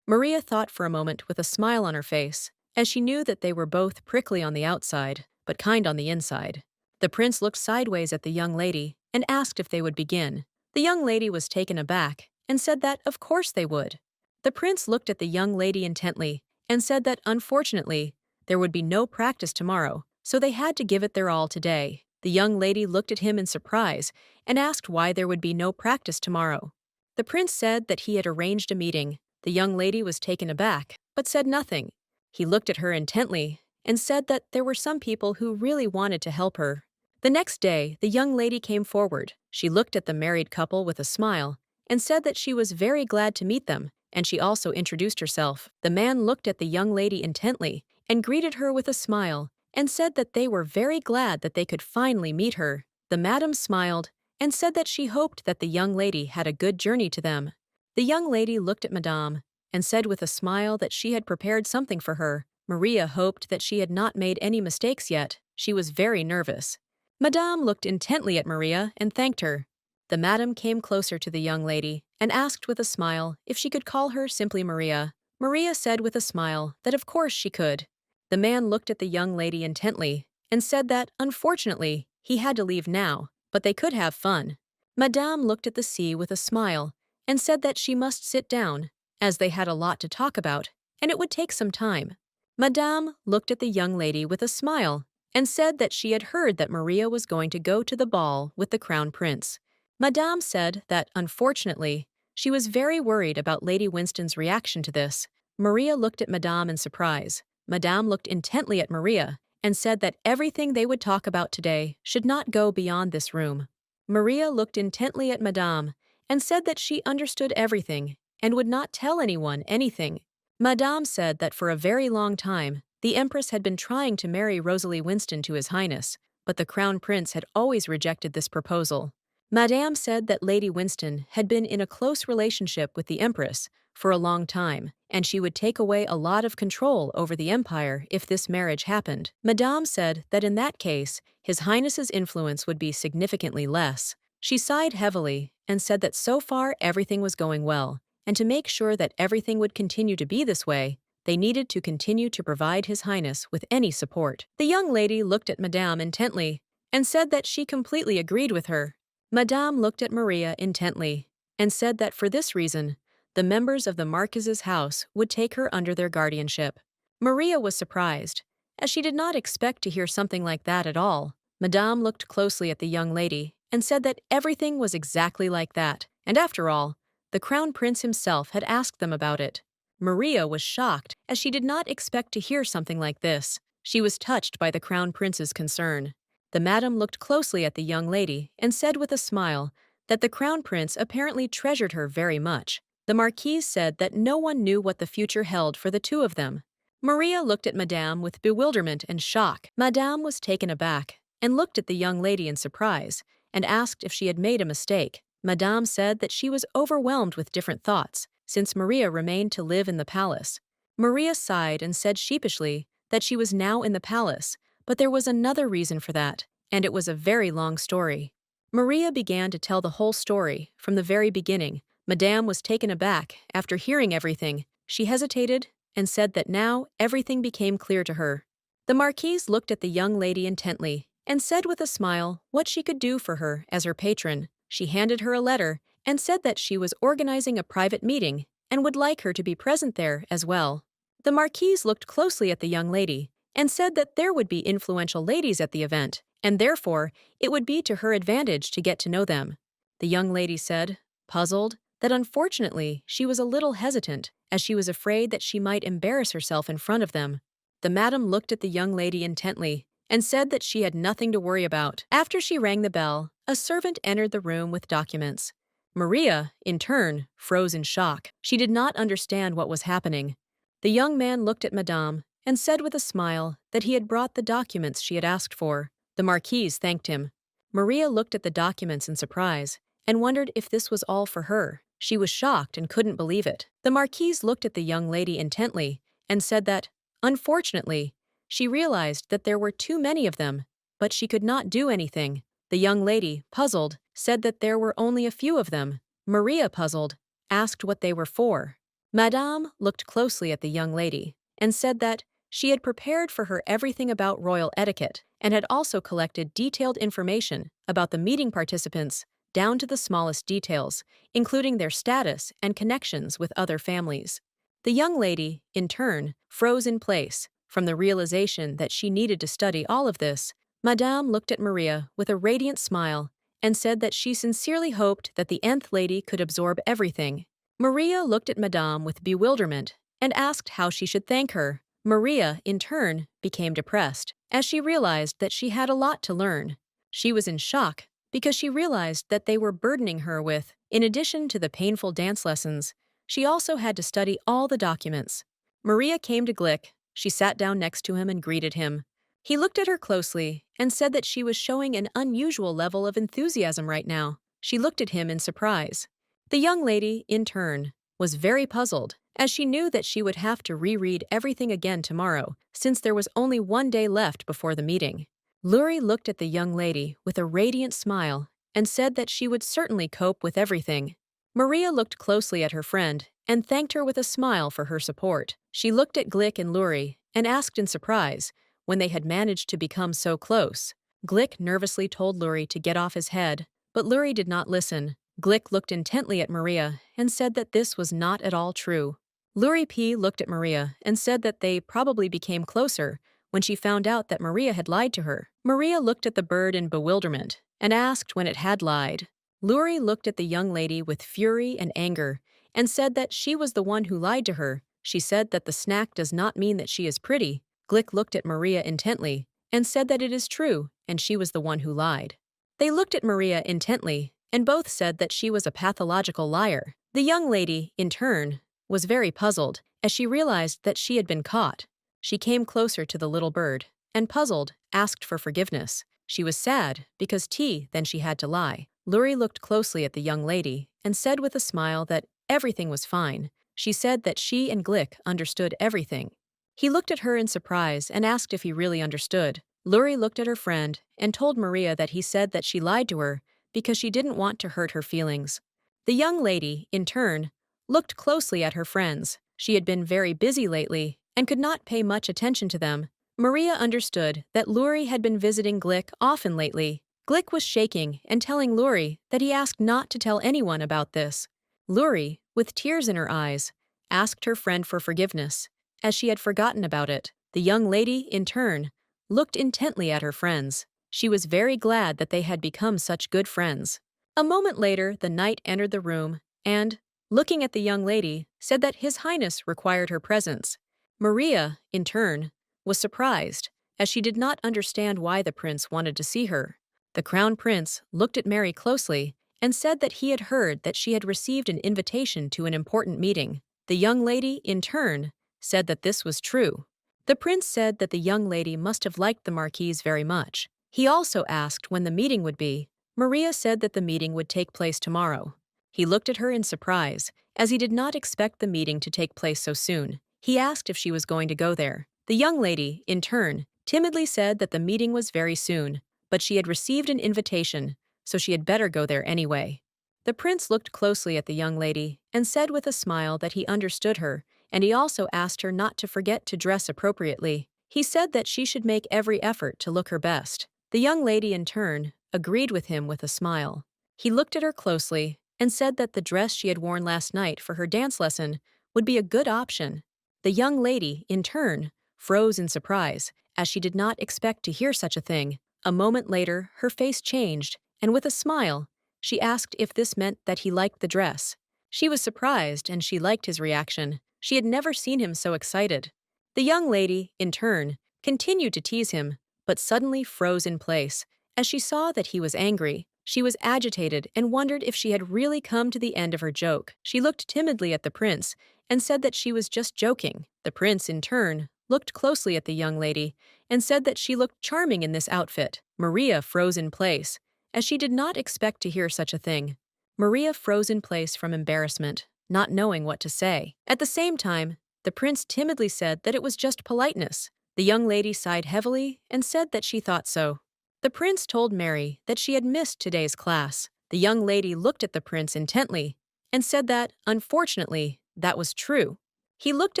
Maria thought for a moment with a smile on her face, as she knew that they were both prickly on the outside, but kind on the inside. The prince looked sideways at the young lady and asked if they would begin. The young lady was taken aback and said that of course they would. The prince looked at the young lady intently and said that unfortunately, there would be no practice tomorrow, so they had to give it their all today. The young lady looked at him in surprise and asked why there would be no practice tomorrow. The prince said that he had arranged a meeting. The young lady was taken aback, but said nothing. He looked at her intently and said that there were some people who really wanted to help her. The next day, the young lady came forward. She looked at the married couple with a smile and said that she was very glad to meet them and she also introduced herself. The man looked at the young lady intently and greeted her with a smile and said that they were very glad that they could finally meet her. The madam smiled and said that she hoped that the young lady had a good journey to them. The young lady looked at Madame and said with a smile that she had prepared something for her. Maria hoped that she had not made any mistakes yet. She was very nervous. Madame looked intently at Maria and thanked her. The madam came closer to the young lady and asked with a smile if she could call her simply Maria. Maria said with a smile that of course she could. The man looked at the young lady intently and said that, unfortunately, he had to leave now, but they could have fun. Madame looked at the sea with a smile and said that she must sit down, as they had a lot to talk about, and it would take some time. Madame looked at the young lady with a smile and said that she had heard that Maria was going to go to the ball with the crown prince. Madame said that, unfortunately, she was very worried about Lady Winston's reaction to this. Maria looked at Madame in surprise. Madame looked intently at Maria and said that everything they would talk about today should not go beyond this room. Maria looked intently at Madame and said that she understood everything and would not tell anyone anything. Madame said that for a very long time, the Empress had been trying to marry Rosalie Winston to His Highness, but the Crown Prince had always rejected this proposal. Madame said that Lady Winston had been in a close relationship with the Empress for a long time, and she would take away a lot of control over the empire if this marriage happened. Madame said that in that case, His Highness's influence would be significantly less. She sighed heavily and said that so far everything was going well, and to make sure that everything would continue to be this way, they needed to continue to provide His Highness with any support. The young lady looked at Madame intently and said that she completely agreed with her. Madame looked at Maria intently and said that for this reason, the members of the Marquis's house would take her under their guardianship. Maria was surprised, as she did not expect to hear something like that at all. Madame looked closely at the young lady and said that everything was exactly like that, and after all, the Crown Prince himself had asked them about it. Maria was shocked, as she did not expect to hear something like this. She was touched by the Crown Prince's concern. The madam looked closely at the young lady and said with a smile that the Crown Prince apparently treasured her very much. The Marquise said that no one knew what the future held for the two of them. Maria looked at Madame with bewilderment and shock. Madame was taken aback and looked at the young lady in surprise and asked if she had made a mistake. Madame said that she was overwhelmed with different thoughts, since Maria remained to live in the palace. Maria sighed and said sheepishly that she was now in the palace, but there was another reason for that, and it was a very long story. Maria began to tell the whole story from the very beginning. Madame was taken aback after hearing everything. She hesitated and said that now everything became clear to her. The Marquise looked at the young lady intently and said with a smile what she could do for her as her patron. She handed her a letter and said that she was organizing a private meeting and would like her to be present there as well. The Marquise looked closely at the young lady and said that there would be influential ladies at the event, and therefore it would be to her advantage to get to know them. The young lady said, puzzled, that unfortunately she was a little hesitant, as she was afraid that she might embarrass herself in front of them. The madam looked at the young lady intently and said that she had nothing to worry about. After she rang the bell, a servant entered the room with documents. Maria, in turn, froze in shock. She did not understand what was happening. The young man looked at Madame and said with a smile that he had brought the documents she had asked for. The Marquise thanked him. Maria looked at the documents in surprise and wondered if this was all for her. She was shocked and couldn't believe it. The Marquise looked at the young lady intently and said that, unfortunately, she realized that there were too many of them, but she could not do anything. The young lady, puzzled, said that there were only a few of them. Maria, puzzled, asked what they were for. Madame looked closely at the young lady and said that she had prepared for her everything about royal etiquette and had also collected detailed information about the meeting participants down to the smallest details, including their status and connections with other families. The young lady, in turn, froze in place from the realization that she needed to study all of this. Madame looked at Maria with a radiant smile and said that she sincerely hoped that the nth lady could absorb everything. Maria looked at Madame with bewilderment and asked how she should thank her. Maria, in turn, became depressed, as she realized that she had a lot to learn. She was in shock because she realized that they were burdening her with, in addition to the painful dance lessons, She also had to study all the documents. Maria came to Glick. She sat down next to him and greeted him. He looked at her closely and said that she was showing an unusual level of enthusiasm right now. She looked at him in surprise. The young lady, in turn, was very puzzled, as she knew that she would have to reread everything again tomorrow, since there was only one day left before the meeting. Luri looked at the young lady with a radiant smile and said that she would certainly cope with everything. Maria looked closely at her friend and thanked her with a smile for her support. She looked at Glick and Luri and asked in surprise when they had managed to become so close. Glick nervously told Luri to get off his head, but Luri did not listen. Glick looked intently at Maria and said that this was not at all true. Luri P. looked at Maria and said that they probably became closer when she found out that Maria had lied to her. Maria looked at the bird in bewilderment and asked when it had lied. Luri looked at the young lady with fury and anger and said that she was the one who lied to her. She said that the snack does not mean that she is pretty. Glick looked at Maria intently and said that it is true and she was the one who lied. They looked at Maria intently and both said that she was a pathological liar. The young lady, in turn, was very puzzled as she realized that she had been caught. She came closer to the little bird and, puzzled, asked for forgiveness. She was sad because then she had to lie. Luri looked closely at the young lady and said with a smile that everything was fine. She said that she and Glick understood everything. He looked at her in surprise and asked if he really understood. Luri looked at her friend and told Maria that he said that she lied to her because she didn't want to hurt her feelings. The young lady, in turn, looked closely at her friends. She had been very busy lately and could not pay much attention to them. Maria understood that Luri had been visiting Glick often lately. Glick was shaking and telling Luri that he asked not to tell anyone about this. Luri, with tears in her eyes, asked her friend for forgiveness, as she had forgotten about it. The young lady, in turn, looked intently at her friends. She was very glad that they had become such good friends. A moment later, the knight entered the room and, looking at the young lady, said that His Highness required her presence. Maria, in turn, was surprised, as she did not understand why the prince wanted to see her. The crown prince looked at Mary closely and said that he had heard that she had received an invitation to an important meeting. The young lady, in turn, said that this was true. The prince said that the young lady must have liked the marquise very much. He also asked when the meeting would be. Maria said that the meeting would take place tomorrow. He looked at her in surprise, as he did not expect the meeting to take place so soon. He asked if she was going to go there. The young lady, in turn, timidly said that the meeting was very soon, but she had received an invitation, so she had better go there anyway. The prince looked closely at the young lady and said with a smile that he understood her, and he also asked her not to forget to dress appropriately. He said that she should make every effort to look her best. The young lady, in turn, agreed with him with a smile. He looked at her closely and said that the dress she had worn last night for her dance lesson would be a good option. The young lady, in turn, froze in surprise, as she did not expect to hear such a thing. A moment later, her face changed, and with a smile, she asked if this meant that he liked the dress. She was surprised, and she liked his reaction. She had never seen him so excited. The young lady, in turn, continued to tease him, but suddenly froze in place. As she saw that he was angry, she was agitated and wondered if she had really come to the end of her joke. She looked timidly at the prince and said that she was just joking. The prince, in turn, looked closely at the young lady and said that she looked charming in this outfit. Maria froze in place, as she did not expect to hear such a thing. Maria froze in place from embarrassment, not knowing what to say. At the same time, the prince timidly said that it was just politeness. The young lady sighed heavily and said that she thought so. The prince told Mary that she had missed today's class. The young lady looked at the prince intently and said that, unfortunately, that was true. He looked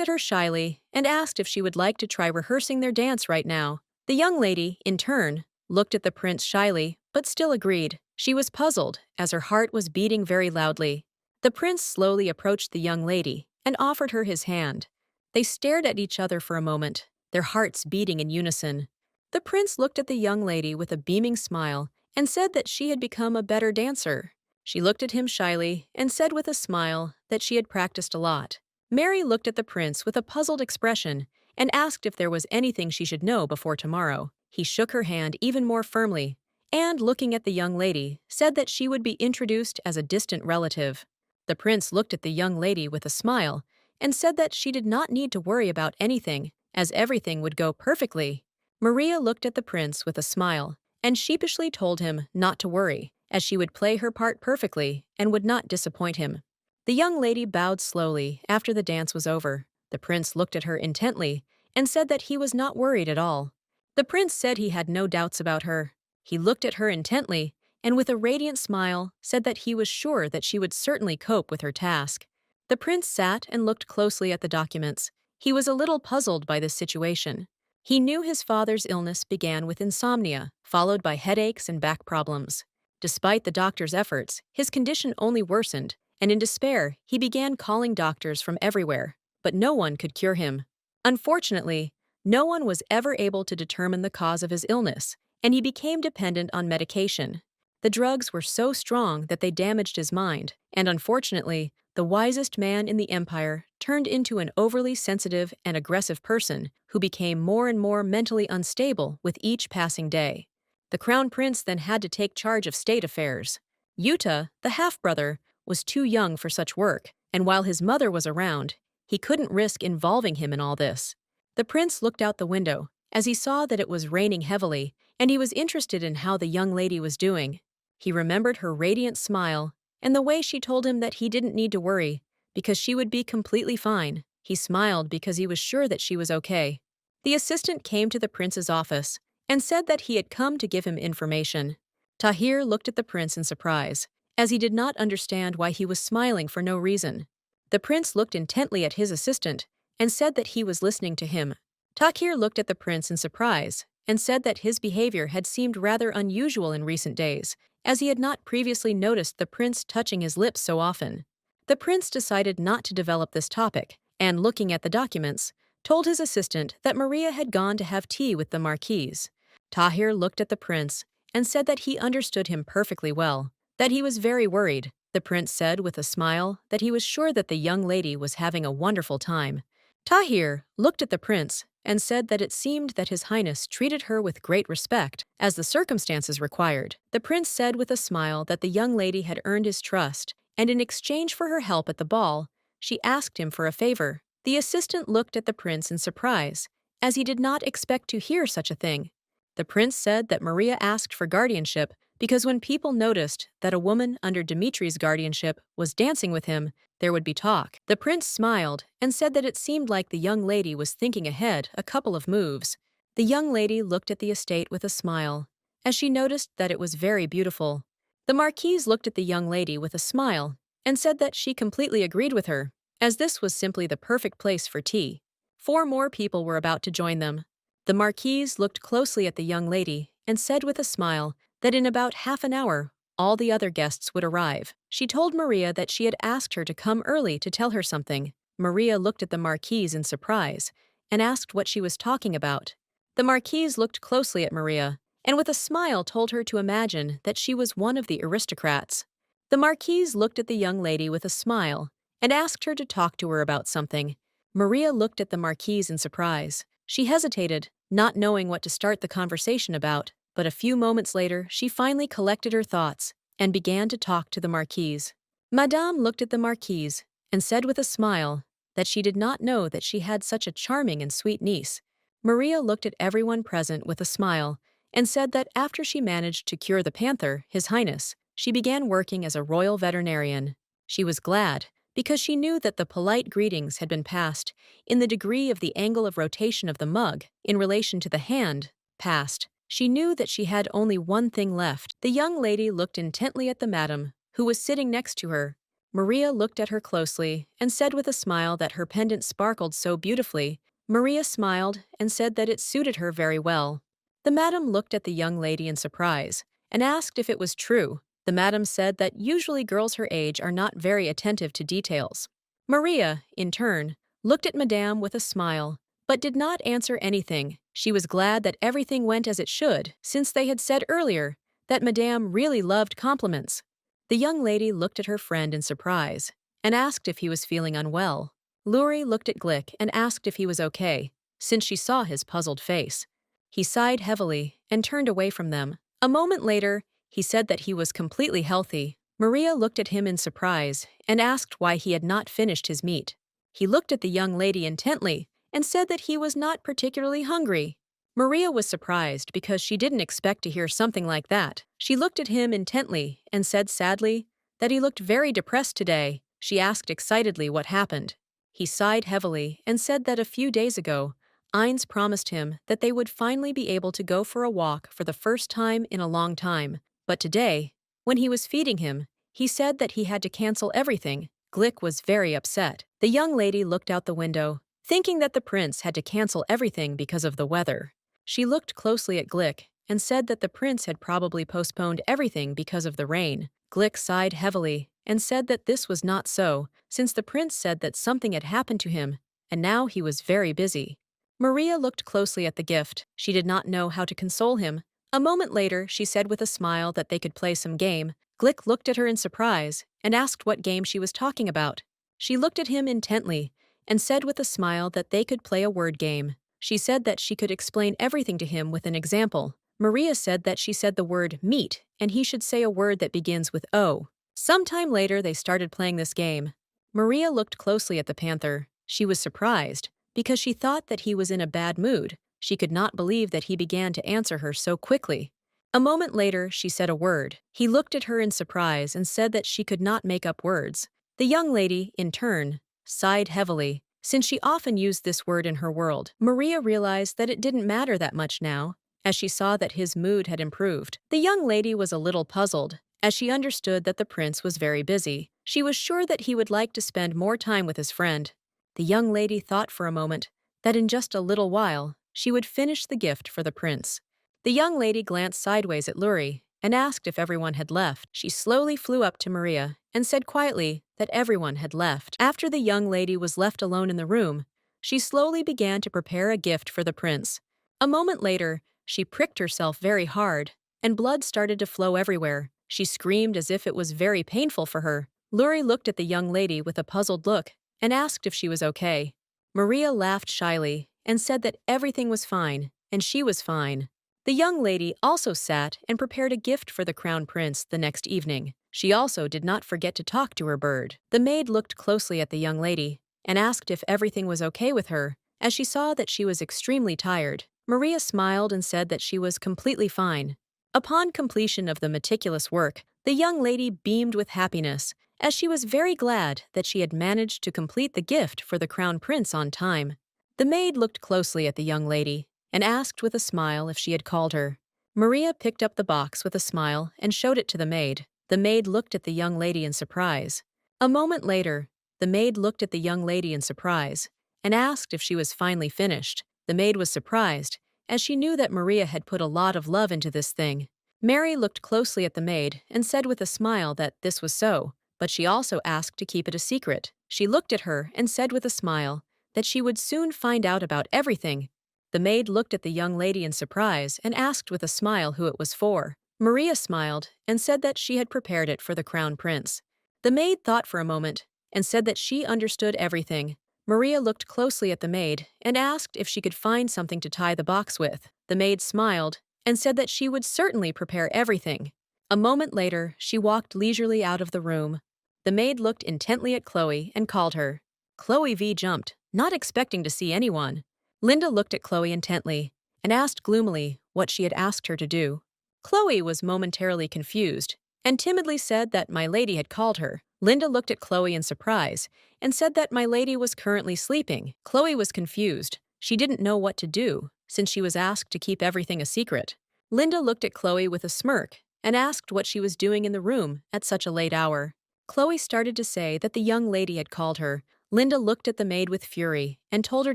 at her shyly and asked if she would like to try rehearsing their dance right now. The young lady, in turn, looked at the prince shyly, but still agreed. She was puzzled, as her heart was beating very loudly. The prince slowly approached the young lady and offered her his hand. They stared at each other for a moment, their hearts beating in unison. The prince looked at the young lady with a beaming smile and said that she had become a better dancer. She looked at him shyly and said with a smile that she had practiced a lot. Mary looked at the prince with a puzzled expression and asked if there was anything she should know before tomorrow. He shook her hand even more firmly and, looking at the young lady, said that she would be introduced as a distant relative. The prince looked at the young lady with a smile and said that she did not need to worry about anything, as everything would go perfectly. Maria looked at the prince with a smile and sheepishly told him not to worry, as she would play her part perfectly and would not disappoint him. The young lady bowed slowly after the dance was over. The prince looked at her intently and said that he was not worried at all. The prince said he had no doubts about her. He looked at her intently and with a radiant smile said that he was sure that she would certainly cope with her task. The prince sat and looked closely at the documents. He was a little puzzled by this situation. He knew his father's illness began with insomnia, followed by headaches and back problems. Despite the doctor's efforts, his condition only worsened, and in despair, he began calling doctors from everywhere, but no one could cure him. Unfortunately, no one was ever able to determine the cause of his illness, and he became dependent on medication. The drugs were so strong that they damaged his mind, and unfortunately, the wisest man in the empire turned into an overly sensitive and aggressive person who became more and more mentally unstable with each passing day. The crown prince then had to take charge of state affairs. Yuta, the half-brother, was too young for such work, and while his mother was around, he couldn't risk involving him in all this. The prince looked out the window as he saw that it was raining heavily, and he was interested in how the young lady was doing. He remembered her radiant smile and the way she told him that he didn't need to worry, because she would be completely fine. He smiled because he was sure that she was okay. The assistant came to the prince's office and said that he had come to give him information. Tahir looked at the prince in surprise, as he did not understand why he was smiling for no reason. The prince looked intently at his assistant and said that he was listening to him. Tahir looked at the prince in surprise and said that his behavior had seemed rather unusual in recent days, as he had not previously noticed the prince touching his lips so often. The prince decided not to develop this topic, and looking at the documents, told his assistant that Maria had gone to have tea with the marquise. Tahir looked at the prince and said that he understood him perfectly well, that he was very worried. The prince said with a smile that he was sure that the young lady was having a wonderful time. Tahir looked at the prince and said that it seemed that His Highness treated her with great respect, as the circumstances required. The prince said with a smile that the young lady had earned his trust, and in exchange for her help at the ball, she asked him for a favor. The assistant looked at the prince in surprise, as he did not expect to hear such a thing. The prince said that Maria asked for guardianship because when people noticed that a woman under Dimitri's guardianship was dancing with him, there would be talk. The prince smiled and said that it seemed like the young lady was thinking ahead a couple of moves. The young lady looked at the estate with a smile, as she noticed that it was very beautiful. The marquise looked at the young lady with a smile and said that she completely agreed with her, as this was simply the perfect place for tea. 4 more people were about to join them. The marquise looked closely at the young lady and said with a smile that in about half an hour, all the other guests would arrive. She told Maria that she had asked her to come early to tell her something. Maria looked at the marquise in surprise and asked what she was talking about. The marquise looked closely at Maria and with a smile told her to imagine that she was one of the aristocrats. The marquise looked at the young lady with a smile and asked her to talk to her about something. Maria looked at the marquise in surprise. She hesitated, not knowing what to start the conversation about, but a few moments later she finally collected her thoughts and began to talk to the marquise. Madame looked at the marquise and said with a smile that she did not know that she had such a charming and sweet niece. Maria looked at everyone present with a smile and said that after she managed to cure the panther, His Highness, she began working as a royal veterinarian. She was glad because she knew that the polite greetings had been passed in the degree of the angle of rotation of the mug in relation to the hand passed. She knew that she had only one thing left. The young lady looked intently at the madam, who was sitting next to her. Maria looked at her closely and said with a smile that her pendant sparkled so beautifully. Maria smiled and said that it suited her very well. The madam looked at the young lady in surprise and asked if it was true. The madam said that usually girls her age are not very attentive to details. Maria, in turn, looked at Madame with a smile, but did not answer anything. She was glad that everything went as it should, since they had said earlier that Madame really loved compliments. The young lady looked at her friend in surprise and asked if he was feeling unwell. Luri looked at Glick and asked if he was okay, since she saw his puzzled face. He sighed heavily and turned away from them. A moment later, he said that he was completely healthy. Maria looked at him in surprise and asked why he had not finished his meat. He looked at the young lady intently and said that he was not particularly hungry. Maria was surprised because she didn't expect to hear something like that. She looked at him intently and said sadly that he looked very depressed today. She asked excitedly what happened. He sighed heavily and said that a few days ago, Ines promised him that they would finally be able to go for a walk for the first time in a long time. But today, when he was feeding him, he said that he had to cancel everything. Glick was very upset. The young lady looked out the window, thinking that the prince had to cancel everything because of the weather. She looked closely at Glick and said that the prince had probably postponed everything because of the rain. Glick sighed heavily and said that this was not so, since the prince said that something had happened to him, and now he was very busy. Maria looked closely at the gift. She did not know how to console him. A moment later, she said with a smile that they could play some game. Glick looked at her in surprise and asked what game she was talking about. She looked at him intently and said with a smile that they could play a word game. She said that she could explain everything to him with an example. Maria said that she said the word meat and he should say a word that begins with O. Sometime later, they started playing this game. Maria looked closely at the panther. She was surprised because she thought that he was in a bad mood. She could not believe that he began to answer her so quickly. A moment later, she said a word. He looked at her in surprise and said that she could not make up words. The young lady, in turn, sighed heavily, since she often used this word in her world. Maria realized that it didn't matter that much now, as she saw that his mood had improved. The young lady was a little puzzled, as she understood that the prince was very busy. She was sure that he would like to spend more time with his friend. The young lady thought for a moment that in just a little while, she would finish the gift for the prince. The young lady glanced sideways at Luri and asked if everyone had left. She slowly flew up to Maria and said quietly that everyone had left. After the young lady was left alone in the room, she slowly began to prepare a gift for the prince. A moment later, she pricked herself very hard, and blood started to flow everywhere. She screamed as if it was very painful for her. Luri looked at the young lady with a puzzled look and asked if she was okay. Maria laughed shyly and said that everything was fine, and she was fine. The young lady also sat and prepared a gift for the crown prince the next evening. She also did not forget to talk to her bird. The maid looked closely at the young lady and asked if everything was okay with her, as she saw that she was extremely tired. Maria smiled and said that she was completely fine. Upon completion of the meticulous work, the young lady beamed with happiness, as she was very glad that she had managed to complete the gift for the crown prince on time. The maid looked closely at the young lady and asked with a smile if she had called her. Maria picked up the box with a smile and showed it to the maid. The maid looked at the young lady in surprise. A moment later, the maid looked at the young lady in surprise and asked if she was finally finished. The maid was surprised, as she knew that Maria had put a lot of love into this thing. Mary looked closely at the maid and said with a smile that this was so, but she also asked to keep it a secret. She looked at her and said with a smile that she would soon find out about everything. The maid looked at the young lady in surprise and asked with a smile who it was for. Maria smiled and said that she had prepared it for the crown prince. The maid thought for a moment and said that she understood everything. Maria looked closely at the maid and asked if she could find something to tie the box with. The maid smiled and said that she would certainly prepare everything. A moment later, she walked leisurely out of the room. The maid looked intently at Chloe and called her. Chloe V jumped, not expecting to see anyone. Linda looked at Chloe intently and asked gloomily what she had asked her to do. Chloe was momentarily confused and timidly said that my lady had called her. Linda looked at Chloe in surprise and said that my lady was currently sleeping. Chloe was confused. She didn't know what to do, since she was asked to keep everything a secret. Linda looked at Chloe with a smirk and asked what she was doing in the room at such a late hour. Chloe started to say that the young lady had called her. Linda looked at the maid with fury and told her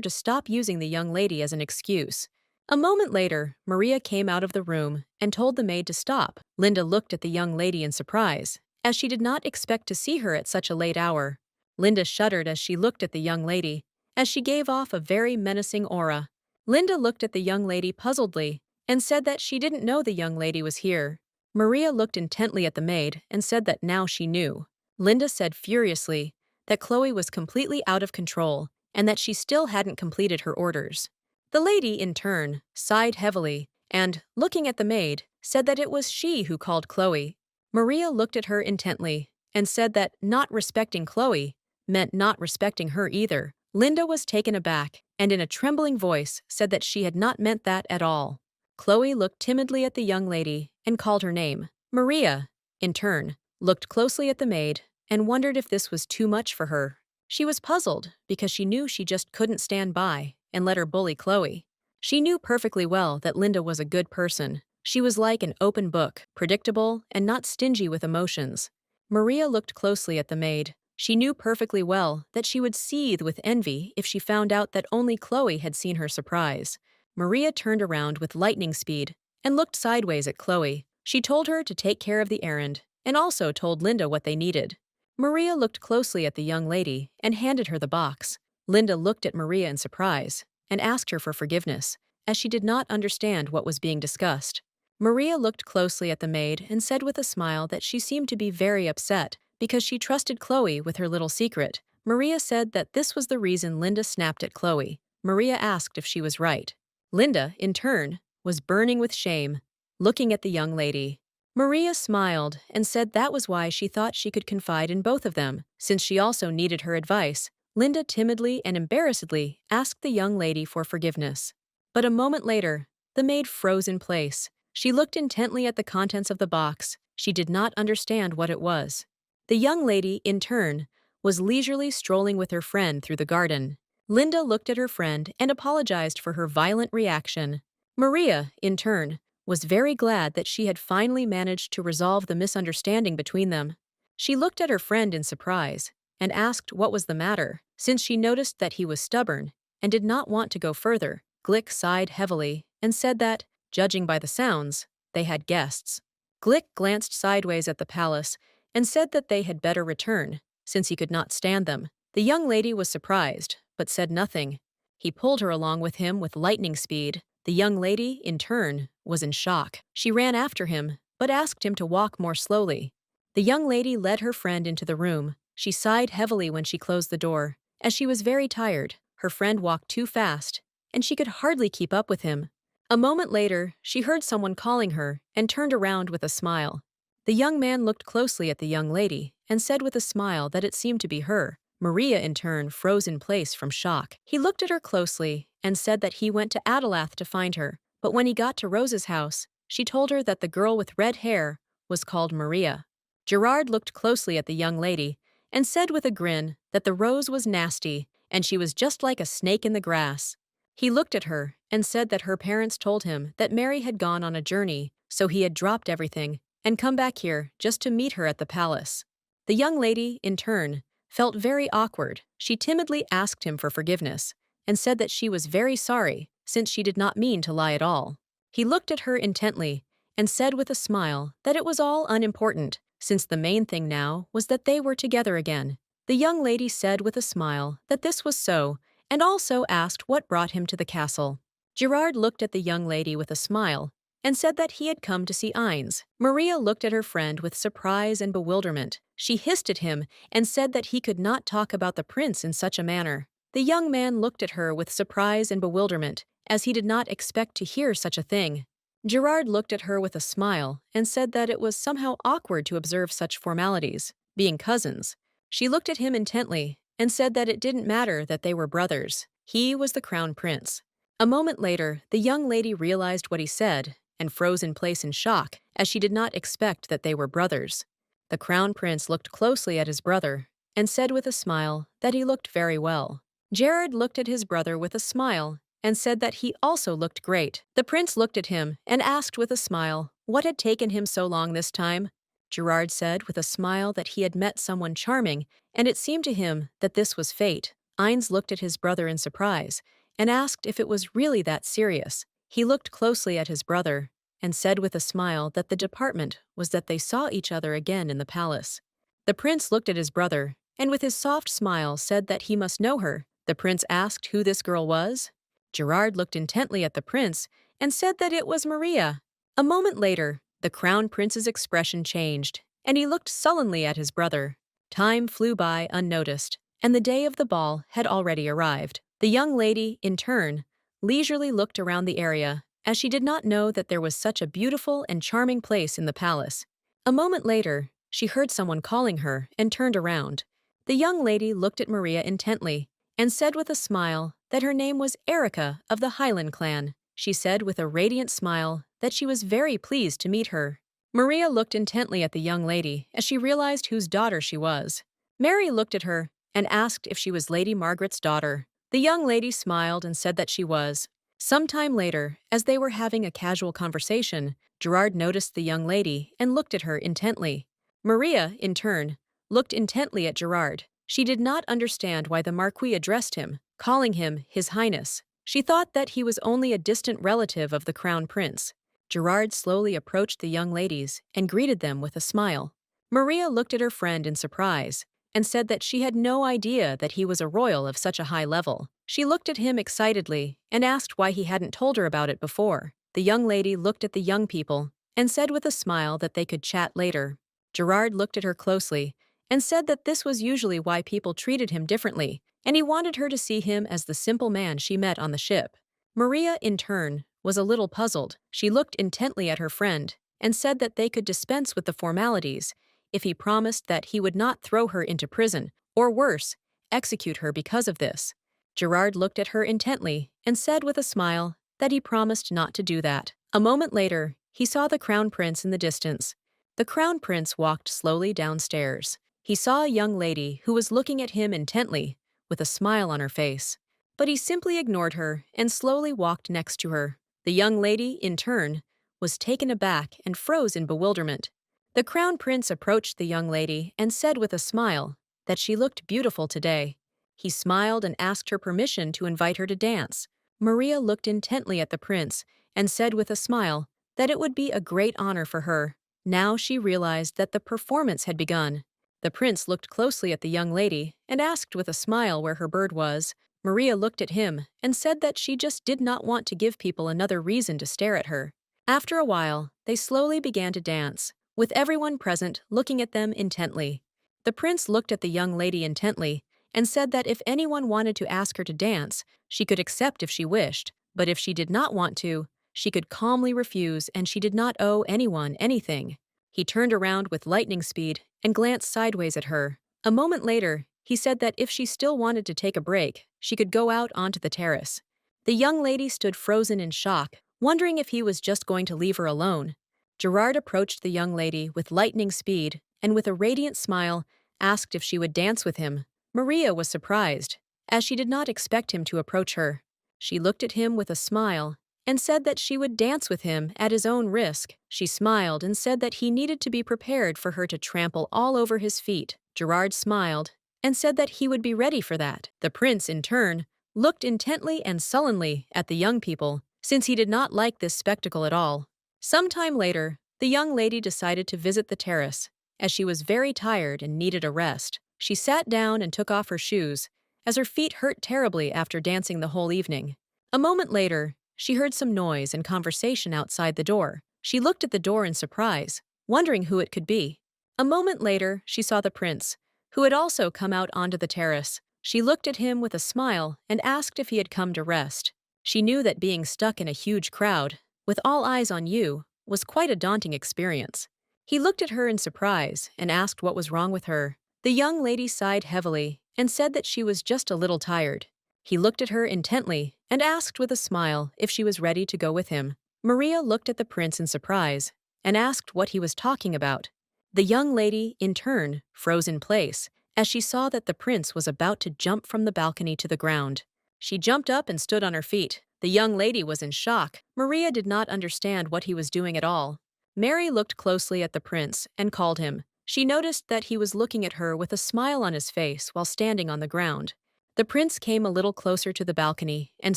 to stop using the young lady as an excuse. A moment later, Maria came out of the room and told the maid to stop. Linda looked at the young lady in surprise, as she did not expect to see her at such a late hour. Linda shuddered as she looked at the young lady, as she gave off a very menacing aura. Linda looked at the young lady puzzledly and said that she didn't know the young lady was here. Maria looked intently at the maid and said that now she knew. Linda said furiously that Chloe was completely out of control and that she still hadn't completed her orders. The lady, in turn, sighed heavily and, looking at the maid, said that it was she who called Chloe. Maria looked at her intently and said that not respecting Chloe meant not respecting her either. Linda was taken aback and in a trembling voice said that she had not meant that at all. Chloe looked timidly at the young lady and called her name. Maria, in turn, looked closely at the maid and wondered if this was too much for her. She was puzzled because she knew she just couldn't stand by and let her bully Chloe. She knew perfectly well that Linda was a good person. She was like an open book, predictable and not stingy with emotions. Maria looked closely at the maid. She knew perfectly well that she would seethe with envy if she found out that only Chloe had seen her surprise. Maria turned around with lightning speed and looked sideways at Chloe. She told her to take care of the errand and also told Linda what they needed. Maria looked closely at the young lady and handed her the box. Linda looked at Maria in surprise and asked her for forgiveness, as she did not understand what was being discussed. Maria looked closely at the maid and said with a smile that she seemed to be very upset because she trusted Chloe with her little secret. Maria said that this was the reason Linda snapped at Chloe. Maria asked if she was right. Linda, in turn, was burning with shame, looking at the young lady. Maria smiled and said that was why she thought she could confide in both of them, since she also needed her advice. Linda timidly and embarrassedly asked the young lady for forgiveness. But a moment later, the maid froze in place. She looked intently at the contents of the box. She did not understand what it was. The young lady, in turn, was leisurely strolling with her friend through the garden. Linda looked at her friend and apologized for her violent reaction. Maria, in turn, was very glad that she had finally managed to resolve the misunderstanding between them. She looked at her friend in surprise and asked what was the matter, since she noticed that he was stubborn and did not want to go further. Glick sighed heavily and said that, judging by the sounds, they had guests. Glick glanced sideways at the palace and said that they had better return, since he could not stand them. The young lady was surprised, but said nothing. He pulled her along with him with lightning speed. The young lady, in turn, was in shock. She ran after him, but asked him to walk more slowly. The young lady led her friend into the room. She sighed heavily when she closed the door, as she was very tired. Her friend walked too fast, and she could hardly keep up with him. A moment later, she heard someone calling her and turned around with a smile. The young man looked closely at the young lady and said with a smile that it seemed to be her. Maria, in turn, froze in place from shock. He looked at her closely and said that he went to Adelath to find her, but when he got to Rose's house, she told her that the girl with red hair was called Maria. Gerard looked closely at the young lady and said with a grin that the Rose was nasty and she was just like a snake in the grass. He looked at her and said that her parents told him that Mary had gone on a journey, so he had dropped everything and come back here just to meet her at the palace. The young lady, in turn, felt very awkward. She timidly asked him for forgiveness and said that she was very sorry since she did not mean to lie at all. He looked at her intently and said with a smile that it was all unimportant, since the main thing now was that they were together again. The young lady said with a smile that this was so, and also asked what brought him to the castle. Gerard looked at the young lady with a smile and said that he had come to see Ines. Maria looked at her friend with surprise and bewilderment. She hissed at him and said that he could not talk about the prince in such a manner. The young man looked at her with surprise and bewilderment, as he did not expect to hear such a thing. Gerard looked at her with a smile and said that it was somehow awkward to observe such formalities, being cousins. She looked at him intently and said that it didn't matter that they were brothers. He was the crown prince. A moment later, the young lady realized what he said and froze in place in shock, as she did not expect that they were brothers. The crown prince looked closely at his brother and said with a smile that he looked very well. Gerard looked at his brother with a smile and said that he also looked great. The prince looked at him and asked with a smile what had taken him so long this time. Gerard said with a smile that he had met someone charming, and it seemed to him that this was fate. Ines looked at his brother in surprise and asked if it was really that serious. He looked closely at his brother and said with a smile that the department was that they saw each other again in the palace. The prince looked at his brother and with his soft smile said that he must know her. The prince asked who this girl was. Gerard looked intently at the prince and said that it was Maria. A moment later, the crown prince's expression changed, and he looked sullenly at his brother. Time flew by unnoticed, and the day of the ball had already arrived. The young lady, in turn, leisurely looked around the area, as she did not know that there was such a beautiful and charming place in the palace. A moment later, she heard someone calling her and turned around. The young lady looked at Maria intently and said with a smile that her name was Erica of the Highland clan. She said with a radiant smile that she was very pleased to meet her. Maria looked intently at the young lady as she realized whose daughter she was. Mary looked at her and asked if she was Lady Margaret's daughter. The young lady smiled and said that she was. Sometime later, as they were having a casual conversation, Gerard noticed the young lady and looked at her intently. Maria, in turn, looked intently at Gerard. She did not understand why the Marquis addressed him, calling him His Highness. She thought that he was only a distant relative of the Crown Prince. Gerard slowly approached the young ladies and greeted them with a smile. Maria looked at her friend in surprise and said that she had no idea that he was a royal of such a high level. She looked at him excitedly and asked why he hadn't told her about it before. The young lady looked at the young people and said with a smile that they could chat later. Gerard looked at her closely and said that this was usually why people treated him differently, and he wanted her to see him as the simple man she met on the ship. Maria, in turn, was a little puzzled. She looked intently at her friend and said that they could dispense with the formalities if he promised that he would not throw her into prison, or worse, execute her because of this. Gerard looked at her intently and said with a smile that he promised not to do that. A moment later, he saw the Crown Prince in the distance. The Crown Prince walked slowly downstairs. He saw a young lady who was looking at him intently, with a smile on her face. But he simply ignored her and slowly walked next to her. The young lady, in turn, was taken aback and froze in bewilderment. The Crown Prince approached the young lady and said with a smile that she looked beautiful today. He smiled and asked her permission to invite her to dance. Maria looked intently at the prince and said with a smile that it would be a great honor for her. Now she realized that the performance had begun. The prince looked closely at the young lady and asked with a smile where her bird was. Maria looked at him and said that she just did not want to give people another reason to stare at her. After a while, they slowly began to dance, with everyone present looking at them intently. The prince looked at the young lady intently and said that if anyone wanted to ask her to dance, she could accept if she wished, but if she did not want to, she could calmly refuse, and she did not owe anyone anything. He turned around with lightning speed and glanced sideways at her. A moment later, he said that if she still wanted to take a break, she could go out onto the terrace. The young lady stood frozen in shock, wondering if he was just going to leave her alone. Gerard approached the young lady with lightning speed and with a radiant smile asked if she would dance with him. Maria was surprised, as she did not expect him to approach her. She looked at him with a smile and said that she would dance with him at his own risk. She smiled and said that he needed to be prepared for her to trample all over his feet. Gerard smiled and said that he would be ready for that. The prince, in turn, looked intently and sullenly at the young people, since he did not like this spectacle at all. Sometime later, the young lady decided to visit the terrace, as she was very tired and needed a rest. She sat down and took off her shoes, as her feet hurt terribly after dancing the whole evening. A moment later, she heard some noise and conversation outside the door. She looked at the door in surprise, wondering who it could be. A moment later, she saw the prince, who had also come out onto the terrace. She looked at him with a smile and asked if he had come to rest. She knew that being stuck in a huge crowd, with all eyes on you, was quite a daunting experience. He looked at her in surprise and asked what was wrong with her. The young lady sighed heavily and said that she was just a little tired. He looked at her intently and asked with a smile if she was ready to go with him. Maria looked at the prince in surprise and asked what he was talking about. The young lady, in turn, froze in place as she saw that the prince was about to jump from the balcony to the ground. She jumped up and stood on her feet. The young lady was in shock. Maria did not understand what he was doing at all. Mary looked closely at the prince and called him. She noticed that he was looking at her with a smile on his face while standing on the ground. The prince came a little closer to the balcony and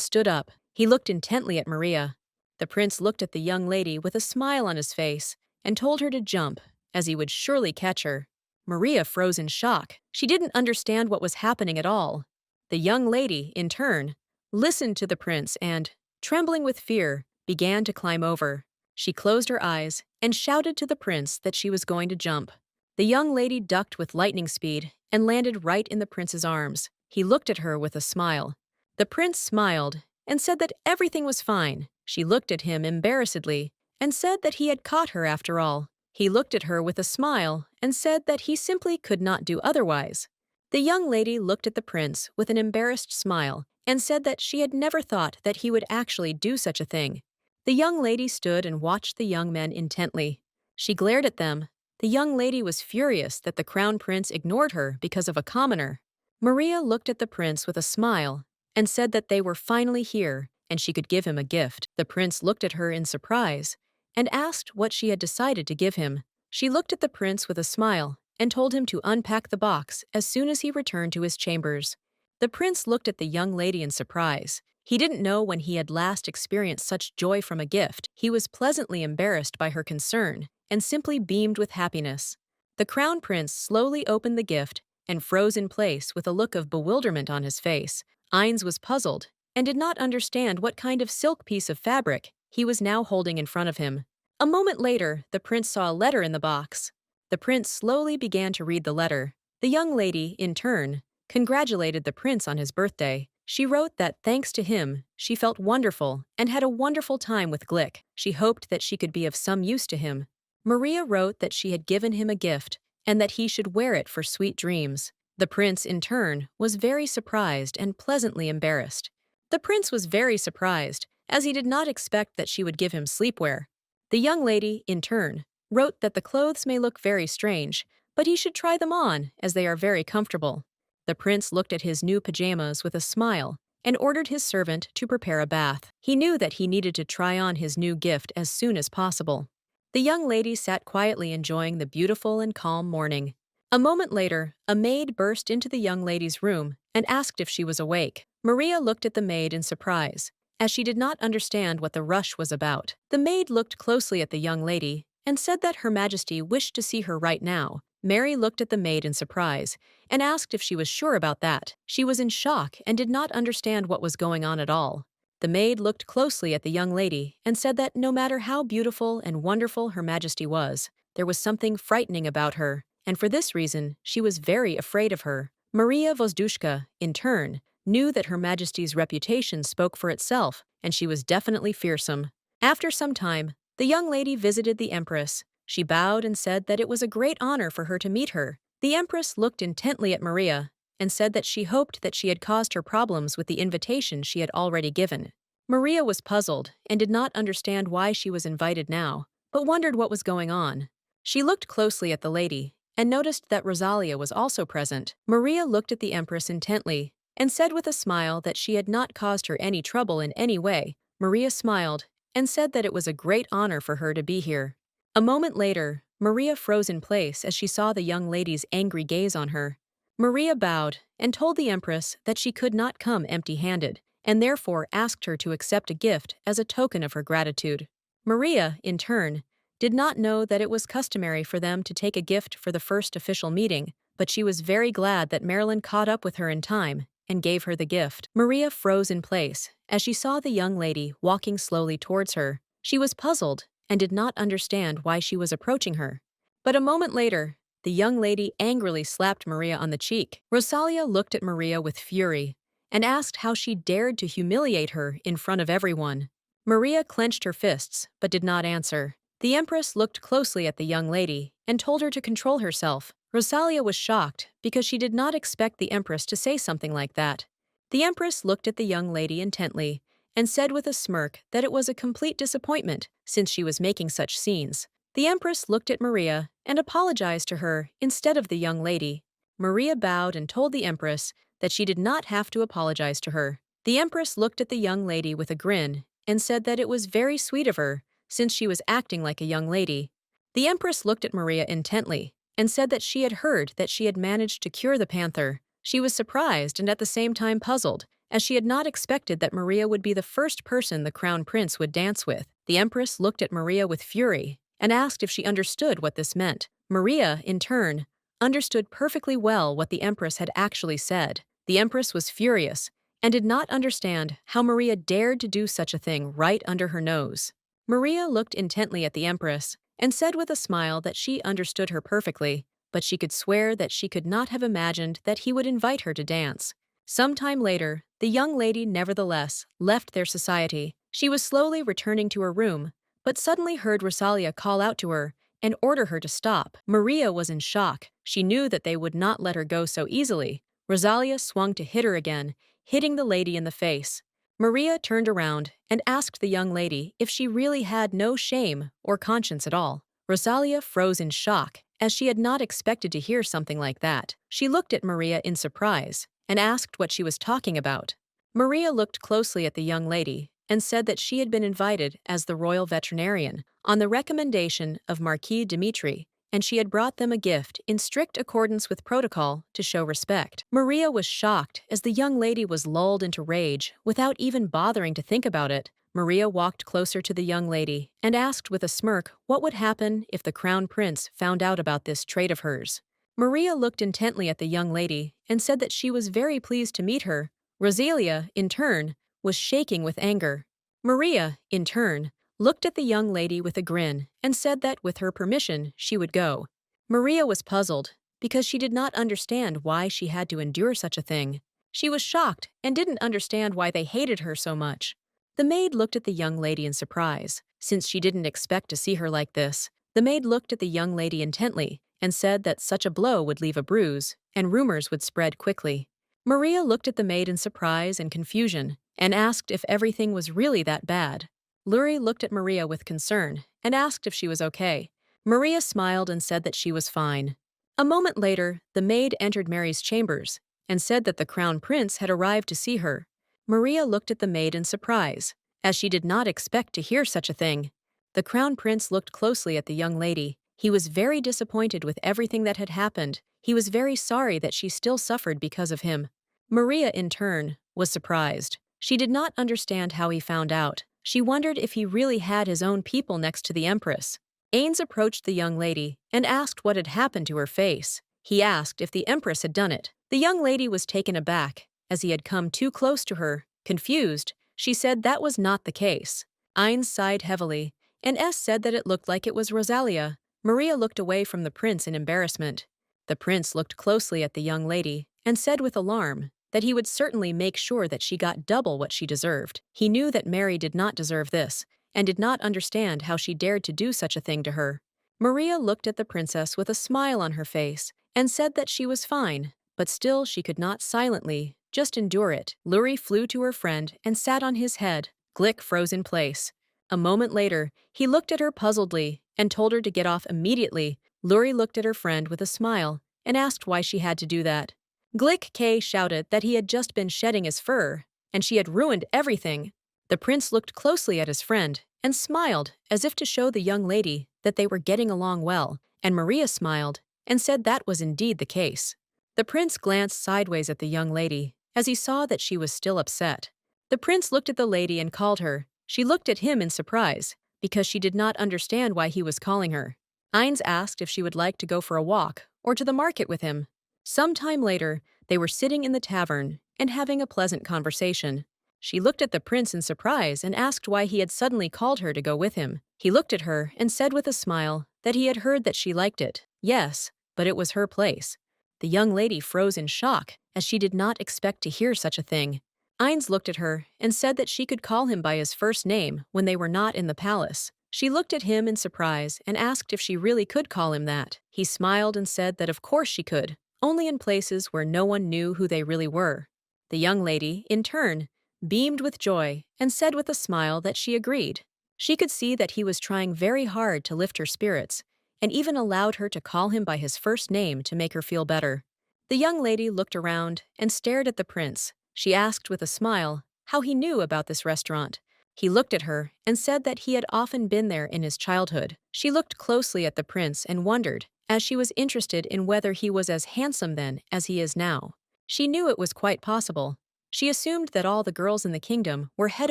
stood up. He looked intently at Maria. The prince looked at the young lady with a smile on his face and told her to jump, as he would surely catch her. Maria froze in shock. She didn't understand what was happening at all. The young lady, in turn, listened to the prince and, trembling with fear, began to climb over. She closed her eyes and shouted to the prince that she was going to jump. The young lady ducked with lightning speed and landed right in the prince's arms. He looked at her with a smile. The prince smiled and said that everything was fine. She looked at him embarrassedly and said that he had caught her after all. He looked at her with a smile and said that he simply could not do otherwise. The young lady looked at the prince with an embarrassed smile and said that she had never thought that he would actually do such a thing. The young lady stood and watched the young men intently. She glared at them. The young lady was furious that the crown prince ignored her because of a commoner. Maria looked at the prince with a smile and said that they were finally here and she could give him a gift. The prince looked at her in surprise and asked what she had decided to give him. She looked at the prince with a smile and told him to unpack the box as soon as he returned to his chambers. The prince looked at the young lady in surprise. He didn't know when he had last experienced such joy from a gift. He was pleasantly embarrassed by her concern and simply beamed with happiness. The crown prince slowly opened the gift and froze in place with a look of bewilderment on his face. Ines was puzzled and did not understand what kind of silk piece of fabric he was now holding in front of him. A moment later, the prince saw a letter in the box. The prince slowly began to read the letter. The young lady, in turn, congratulated the prince on his birthday. She wrote that thanks to him, she felt wonderful and had a wonderful time with Glick. She hoped that she could be of some use to him. Maria wrote that she had given him a gift and that he should wear it for sweet dreams. The prince, in turn, was very surprised and pleasantly embarrassed. The prince was very surprised, as he did not expect that she would give him sleepwear. The young lady, in turn, wrote that the clothes may look very strange, but he should try them on, as they are very comfortable. The prince looked at his new pajamas with a smile and ordered his servant to prepare a bath. He knew that he needed to try on his new gift as soon as possible. The young lady sat quietly enjoying the beautiful and calm morning. A moment later, a maid burst into the young lady's room and asked if she was awake. Maria looked at the maid in surprise, as she did not understand what the rush was about. The maid looked closely at the young lady and said that Her Majesty wished to see her right now. Mary looked at the maid in surprise and asked if she was sure about that. She was in shock and did not understand what was going on at all. The maid looked closely at the young lady and said that no matter how beautiful and wonderful Her Majesty was, there was something frightening about her, and for this reason, she was very afraid of her. Maria Vozdushka, in turn, knew that Her Majesty's reputation spoke for itself, and she was definitely fearsome. After some time, the young lady visited the Empress. She bowed and said that it was a great honor for her to meet her. The Empress looked intently at Maria and said that she hoped that she had caused her problems with the invitation she had already given. Maria was puzzled and did not understand why she was invited now, but wondered what was going on. She looked closely at the lady and noticed that Rosalia was also present. Maria looked at the Empress intently and said with a smile that she had not caused her any trouble in any way. Maria smiled and said that it was a great honor for her to be here. A moment later, Maria froze in place as she saw the young lady's angry gaze on her. Maria bowed and told the Empress that she could not come empty-handed, and therefore asked her to accept a gift as a token of her gratitude. Maria, in turn, did not know that it was customary for them to take a gift for the first official meeting, but she was very glad that Marilyn caught up with her in time and gave her the gift. Maria froze in place as she saw the young lady walking slowly towards her. She was puzzled and did not understand why she was approaching her. But a moment later, the young lady angrily slapped Maria on the cheek. Rosalia looked at Maria with fury and asked how she dared to humiliate her in front of everyone. Maria clenched her fists but did not answer. The Empress looked closely at the young lady and told her to control herself. Rosalia was shocked because she did not expect the Empress to say something like that. The Empress looked at the young lady intently and said with a smirk that it was a complete disappointment since she was making such scenes. The Empress looked at Maria and apologized to her instead of the young lady. Maria bowed and told the Empress that she did not have to apologize to her. The Empress looked at the young lady with a grin and said that it was very sweet of her since she was acting like a young lady. The Empress looked at Maria intently and said that she had heard that she had managed to cure the panther. She was surprised and at the same time puzzled, as she had not expected that Maria would be the first person the Crown Prince would dance with. The Empress looked at Maria with fury and asked if she understood what this meant. Maria, in turn, understood perfectly well what the Empress had actually said. The Empress was furious and did not understand how Maria dared to do such a thing right under her nose. Maria looked intently at the Empress and said with a smile that she understood her perfectly, but she could swear that she could not have imagined that he would invite her to dance. Some time later, the young lady nevertheless left their society. She was slowly returning to her room, but suddenly heard Rosalia call out to her and order her to stop. Maria was in shock. She knew that they would not let her go so easily. Rosalia swung to hit her again, hitting the lady in the face. Maria turned around and asked the young lady if she really had no shame or conscience at all. Rosalia froze in shock, as she had not expected to hear something like that. She looked at Maria in surprise and asked what she was talking about. Maria looked closely at the young lady and said that she had been invited as the royal veterinarian on the recommendation of Marquis Dmitri, and she had brought them a gift in strict accordance with protocol to show respect. Maria was shocked as the young lady was lulled into rage without even bothering to think about it. Maria walked closer to the young lady and asked with a smirk what would happen if the crown prince found out about this trait of hers. Maria looked intently at the young lady and said that she was very pleased to meet her. Rosalia, in turn, was shaking with anger. Maria, in turn, looked at the young lady with a grin and said that with her permission she would go. Maria was puzzled because she did not understand why she had to endure such a thing. She was shocked and didn't understand why they hated her so much. The maid looked at the young lady in surprise, since she didn't expect to see her like this. The maid looked at the young lady intently and said that such a blow would leave a bruise and rumors would spread quickly. Maria looked at the maid in surprise and confusion and asked if everything was really that bad. Luri looked at Maria with concern and asked if she was okay. Maria smiled and said that she was fine. A moment later, the maid entered Mary's chambers and said that the crown prince had arrived to see her. Maria looked at the maid in surprise, as she did not expect to hear such a thing. The crown prince looked closely at the young lady. He was very disappointed with everything that had happened. He was very sorry that she still suffered because of him. Maria, in turn, was surprised. She did not understand how he found out. She wondered if he really had his own people next to the empress. Ains approached the young lady and asked what had happened to her face. He asked if the empress had done it. The young lady was taken aback, as he had come too close to her. Confused, she said that was not the case. Ains sighed heavily, and said that it looked like it was Rosalia. Maria looked away from the prince in embarrassment. The prince looked closely at the young lady and said with alarm that he would certainly make sure that she got double what she deserved. He knew that Mary did not deserve this, and did not understand how she dared to do such a thing to her. Maria looked at the princess with a smile on her face and said that she was fine, but still she could not silently just endure it. Luri flew to her friend and sat on his head. Glick froze in place. A moment later, he looked at her puzzledly and told her to get off immediately. Luri looked at her friend with a smile and asked why she had to do that. Glick K shouted that he had just been shedding his fur, and she had ruined everything. The prince looked closely at his friend and smiled as if to show the young lady that they were getting along well, and Maria smiled and said that was indeed the case. The prince glanced sideways at the young lady as he saw that she was still upset. The prince looked at the lady and called her. She looked at him in surprise because she did not understand why he was calling her. Ains asked if she would like to go for a walk or to the market with him. Some time later, they were sitting in the tavern and having a pleasant conversation. She looked at the prince in surprise and asked why he had suddenly called her to go with him. He looked at her and said with a smile that he had heard that she liked it. Yes, but it was her place. The young lady froze in shock, as she did not expect to hear such a thing. Ains looked at her and said that she could call him by his first name when they were not in the palace. She looked at him in surprise and asked if she really could call him that. He smiled and said that of course she could, only in places where no one knew who they really were. The young lady, in turn, beamed with joy and said with a smile that she agreed. She could see that he was trying very hard to lift her spirits, and even allowed her to call him by his first name to make her feel better. The young lady looked around and stared at the prince. She asked with a smile how he knew about this restaurant. He looked at her and said that he had often been there in his childhood. She looked closely at the prince and wondered, as she was interested in whether he was as handsome then as he is now. She knew it was quite possible. She assumed that all the girls in the kingdom were head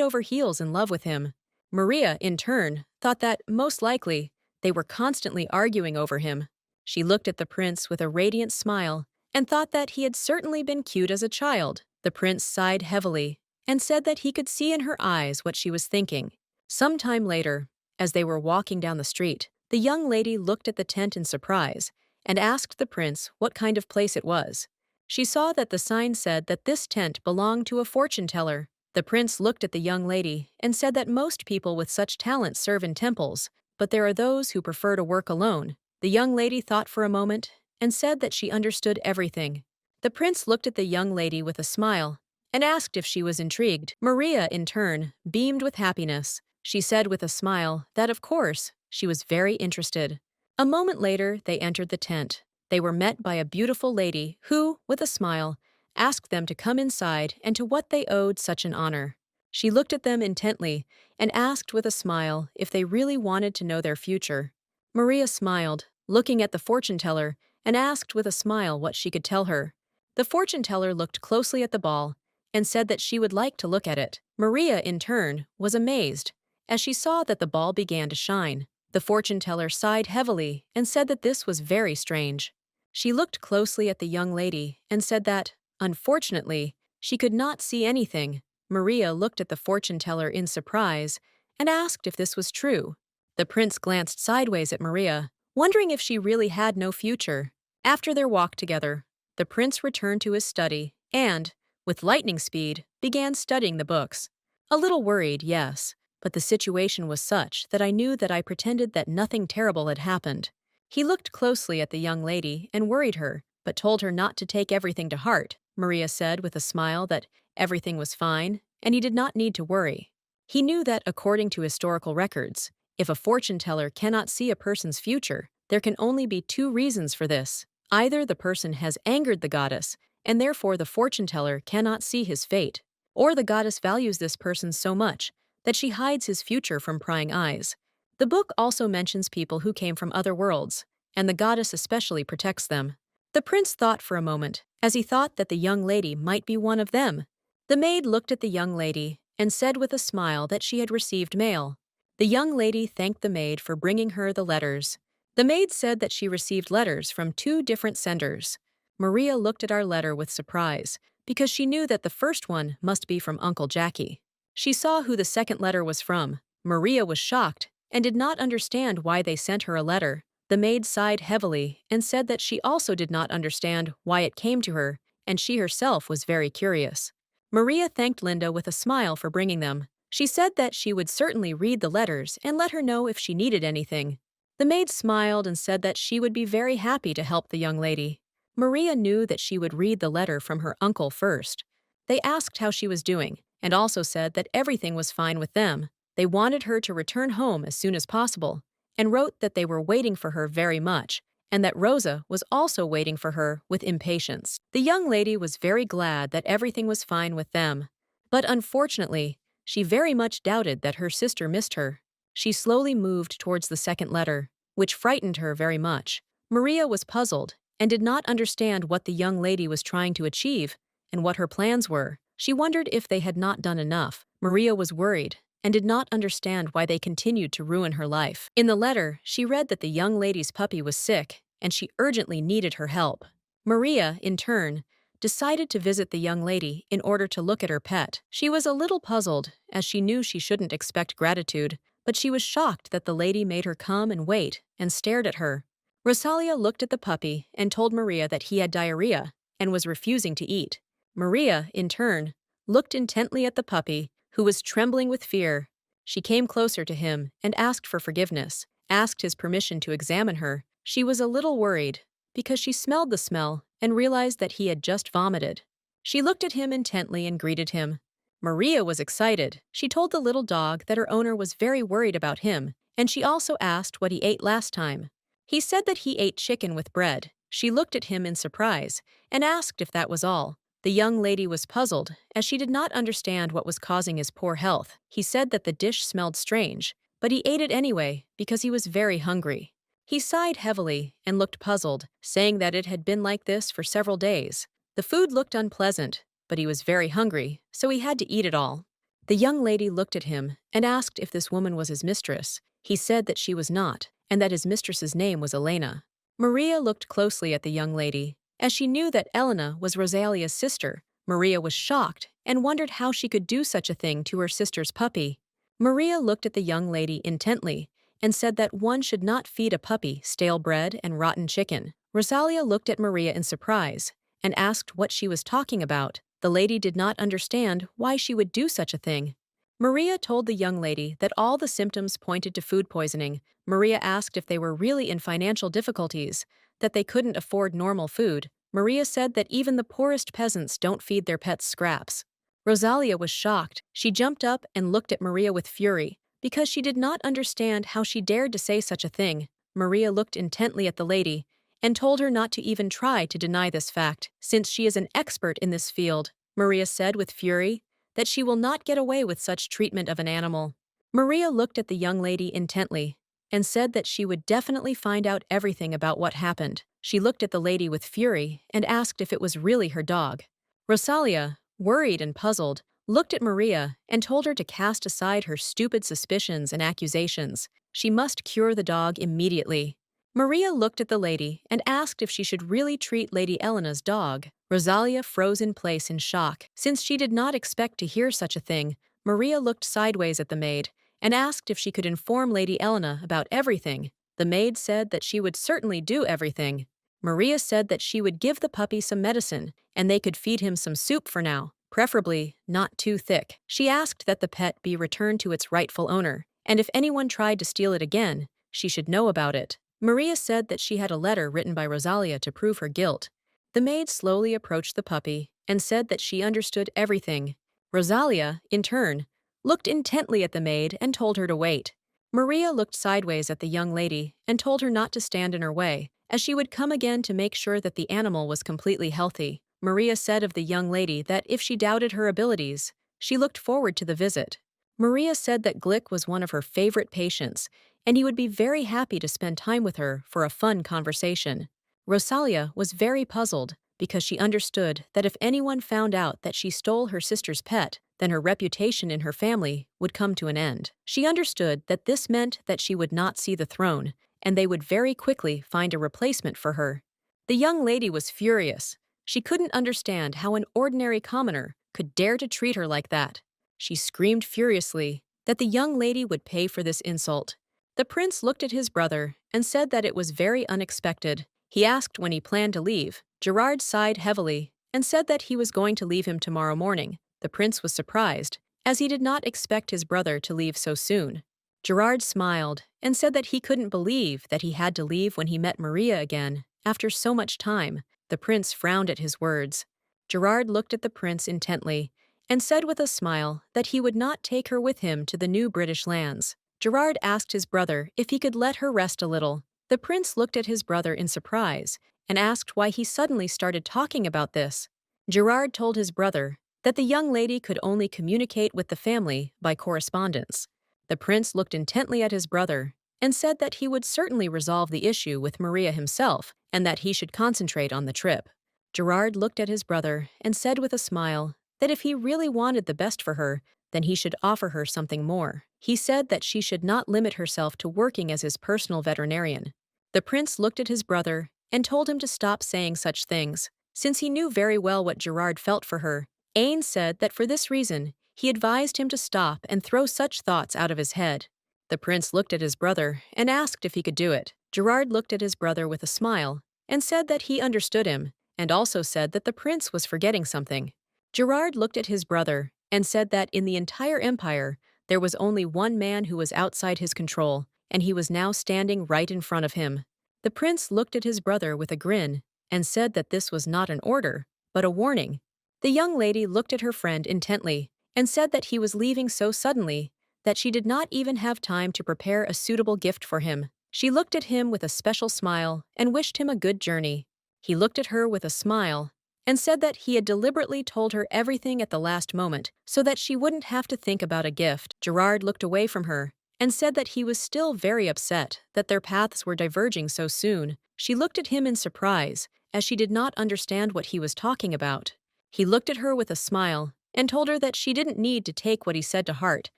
over heels in love with him. Maria, in turn, thought that, most likely, they were constantly arguing over him. She looked at the prince with a radiant smile and thought that he had certainly been cute as a child. The prince sighed heavily and said that he could see in her eyes what she was thinking. Some time later, as they were walking down the street, the young lady looked at the tent in surprise and asked the prince what kind of place it was. She saw that the sign said that this tent belonged to a fortune teller. The prince looked at the young lady and said that most people with such talent serve in temples, but there are those who prefer to work alone. The young lady thought for a moment and said that she understood everything. The prince looked at the young lady with a smile and asked if she was intrigued. Maria, in turn, beamed with happiness. She said with a smile that, of course, she was very interested. A moment later, they entered the tent. They were met by a beautiful lady who, with a smile, asked them to come inside and to what they owed such an honor. She looked at them intently and asked with a smile if they really wanted to know their future. Maria smiled, looking at the fortune teller, and asked with a smile what she could tell her. The fortune teller looked closely at the ball and said that she would like to look at it. Maria, in turn, was amazed as she saw that the ball began to shine. The fortune teller sighed heavily and said that this was very strange. She looked closely at the young lady and said that, unfortunately, she could not see anything. Maria looked at the fortune teller in surprise and asked if this was true. The prince glanced sideways at Maria, wondering if she really had no future. After their walk together, the prince returned to his study and, with lightning speed, began studying the books. A little worried, yes, but the situation was such that I knew that I pretended that nothing terrible had happened. He looked closely at the young lady and worried her, but told her not to take everything to heart. Maria said with a smile that everything was fine and he did not need to worry. He knew that, according to historical records, if a fortune teller cannot see a person's future, there can only be two reasons for this. Either the person has angered the goddess, and therefore the fortune teller cannot see his fate, or the goddess values this person so much that she hides his future from prying eyes. The book also mentions people who came from other worlds, and the goddess especially protects them. The prince thought for a moment, as he thought that the young lady might be one of them. The maid looked at the young lady and said with a smile that she had received mail. The young lady thanked the maid for bringing her the letters. The maid said that she received letters from two different senders. Maria looked at our letter with surprise, because she knew that the first one must be from Uncle Jackie. She saw who the second letter was from. Maria was shocked and did not understand why they sent her a letter. The maid sighed heavily and said that she also did not understand why it came to her, and she herself was very curious. Maria thanked Linda with a smile for bringing them. She said that she would certainly read the letters and let her know if she needed anything. The maid smiled and said that she would be very happy to help the young lady. Maria knew that she would read the letter from her uncle first. They asked how she was doing, and also said that everything was fine with them. They wanted her to return home as soon as possible, and wrote that they were waiting for her very much, and that Rosa was also waiting for her with impatience. The young lady was very glad that everything was fine with them, but unfortunately, she very much doubted that her sister missed her. She slowly moved towards the second letter, which frightened her very much. Maria was puzzled and did not understand what the young lady was trying to achieve and what her plans were. She wondered if they had not done enough. Maria was worried and did not understand why they continued to ruin her life. In the letter, she read that the young lady's puppy was sick and she urgently needed her help. Maria, in turn, decided to visit the young lady in order to look at her pet. She was a little puzzled, as she knew she shouldn't expect gratitude, but she was shocked that the lady made her come and wait and stared at her. Rosalia looked at the puppy and told Maria that he had diarrhea and was refusing to eat. Maria, in turn, looked intently at the puppy, who was trembling with fear. She came closer to him and asked for forgiveness, asked his permission to examine her. She was a little worried, because she smelled the smell and realized that he had just vomited. She looked at him intently and greeted him. Maria was excited. She told the little dog that her owner was very worried about him, and she also asked what he ate last time. He said that he ate chicken with bread. She looked at him in surprise and asked if that was all. The young lady was puzzled, as she did not understand what was causing his poor health. He said that the dish smelled strange, but he ate it anyway because he was very hungry. He sighed heavily and looked puzzled, saying that it had been like this for several days. The food looked unpleasant, but he was very hungry, so he had to eat it all. The young lady looked at him and asked if this woman was his mistress. He said that she was not, and that his mistress's name was Elena. Maria looked closely at the young lady, as she knew that Elena was Rosalia's sister. Maria was shocked and wondered how she could do such a thing to her sister's puppy. Maria looked at the young lady intently and said that one should not feed a puppy stale bread and rotten chicken. Rosalia looked at Maria in surprise and asked what she was talking about. The lady did not understand why she would do such a thing. Maria told the young lady that all the symptoms pointed to food poisoning. Maria asked if they were really in financial difficulties, that they couldn't afford normal food. Maria said that even the poorest peasants don't feed their pets scraps. Rosalia was shocked. She jumped up and looked at Maria with fury, because she did not understand how she dared to say such a thing. Maria looked intently at the lady and told her not to even try to deny this fact, since she is an expert in this field. Maria said with fury that she will not get away with such treatment of an animal. Maria looked at the young lady intently and said that she would definitely find out everything about what happened. She looked at the lady with fury and asked if it was really her dog. Rosalia, worried and puzzled, looked at Maria and told her to cast aside her stupid suspicions and accusations. She must cure the dog immediately. Maria looked at the lady and asked if she should really treat Lady Elena's dog. Rosalia froze in place in shock. Since she did not expect to hear such a thing, Maria looked sideways at the maid and asked if she could inform Lady Elena about everything. The maid said that she would certainly do everything. Maria said that she would give the puppy some medicine and they could feed him some soup for now, preferably not too thick. She asked that the pet be returned to its rightful owner, and if anyone tried to steal it again, she should know about it. Maria said that she had a letter written by Rosalia to prove her guilt. The maid slowly approached the puppy and said that she understood everything. Rosalia, in turn, looked intently at the maid and told her to wait. Maria looked sideways at the young lady and told her not to stand in her way, as she would come again to make sure that the animal was completely healthy. Maria said of the young lady that if she doubted her abilities, she looked forward to the visit. Maria said that Glick was one of her favorite patients, and he would be very happy to spend time with her for a fun conversation. Rosalia was very puzzled because she understood that if anyone found out that she stole her sister's pet, then her reputation in her family would come to an end. She understood that this meant that she would not see the throne, and they would very quickly find a replacement for her. The young lady was furious. She couldn't understand how an ordinary commoner could dare to treat her like that. She screamed furiously that the young lady would pay for this insult. The prince looked at his brother and said that it was very unexpected. He asked when he planned to leave. Gerard sighed heavily and said that he was going to leave him tomorrow morning. The prince was surprised, as he did not expect his brother to leave so soon. Gerard smiled and said that he couldn't believe that he had to leave when he met Maria again, after so much time. The prince frowned at his words. Gerard looked at the prince intently and said with a smile that he would not take her with him to the new British lands. Gerard asked his brother if he could let her rest a little. The prince looked at his brother in surprise and asked why he suddenly started talking about this. Gerard told his brother that the young lady could only communicate with the family by correspondence. The prince looked intently at his brother and said that he would certainly resolve the issue with Maria himself and that he should concentrate on the trip. Gerard looked at his brother and said with a smile that if he really wanted the best for her, then he should offer her something more. He said that she should not limit herself to working as his personal veterinarian. The prince looked at his brother and told him to stop saying such things, since he knew very well what Gerard felt for her. Ain said that for this reason, he advised him to stop and throw such thoughts out of his head. The prince looked at his brother and asked if he could do it. Gerard looked at his brother with a smile and said that he understood him, and also said that the prince was forgetting something. Gerard looked at his brother and said that in the entire empire, there was only one man who was outside his control, and he was now standing right in front of him. The prince looked at his brother with a grin and said that this was not an order, but a warning. The young lady looked at her friend intently and said that he was leaving so suddenly that she did not even have time to prepare a suitable gift for him. She looked at him with a special smile and wished him a good journey. He looked at her with a smile and said that he had deliberately told her everything at the last moment so that she wouldn't have to think about a gift. Gerard looked away from her and said that he was still very upset that their paths were diverging so soon. She looked at him in surprise, as she did not understand what he was talking about. He looked at her with a smile and told her that she didn't need to take what he said to heart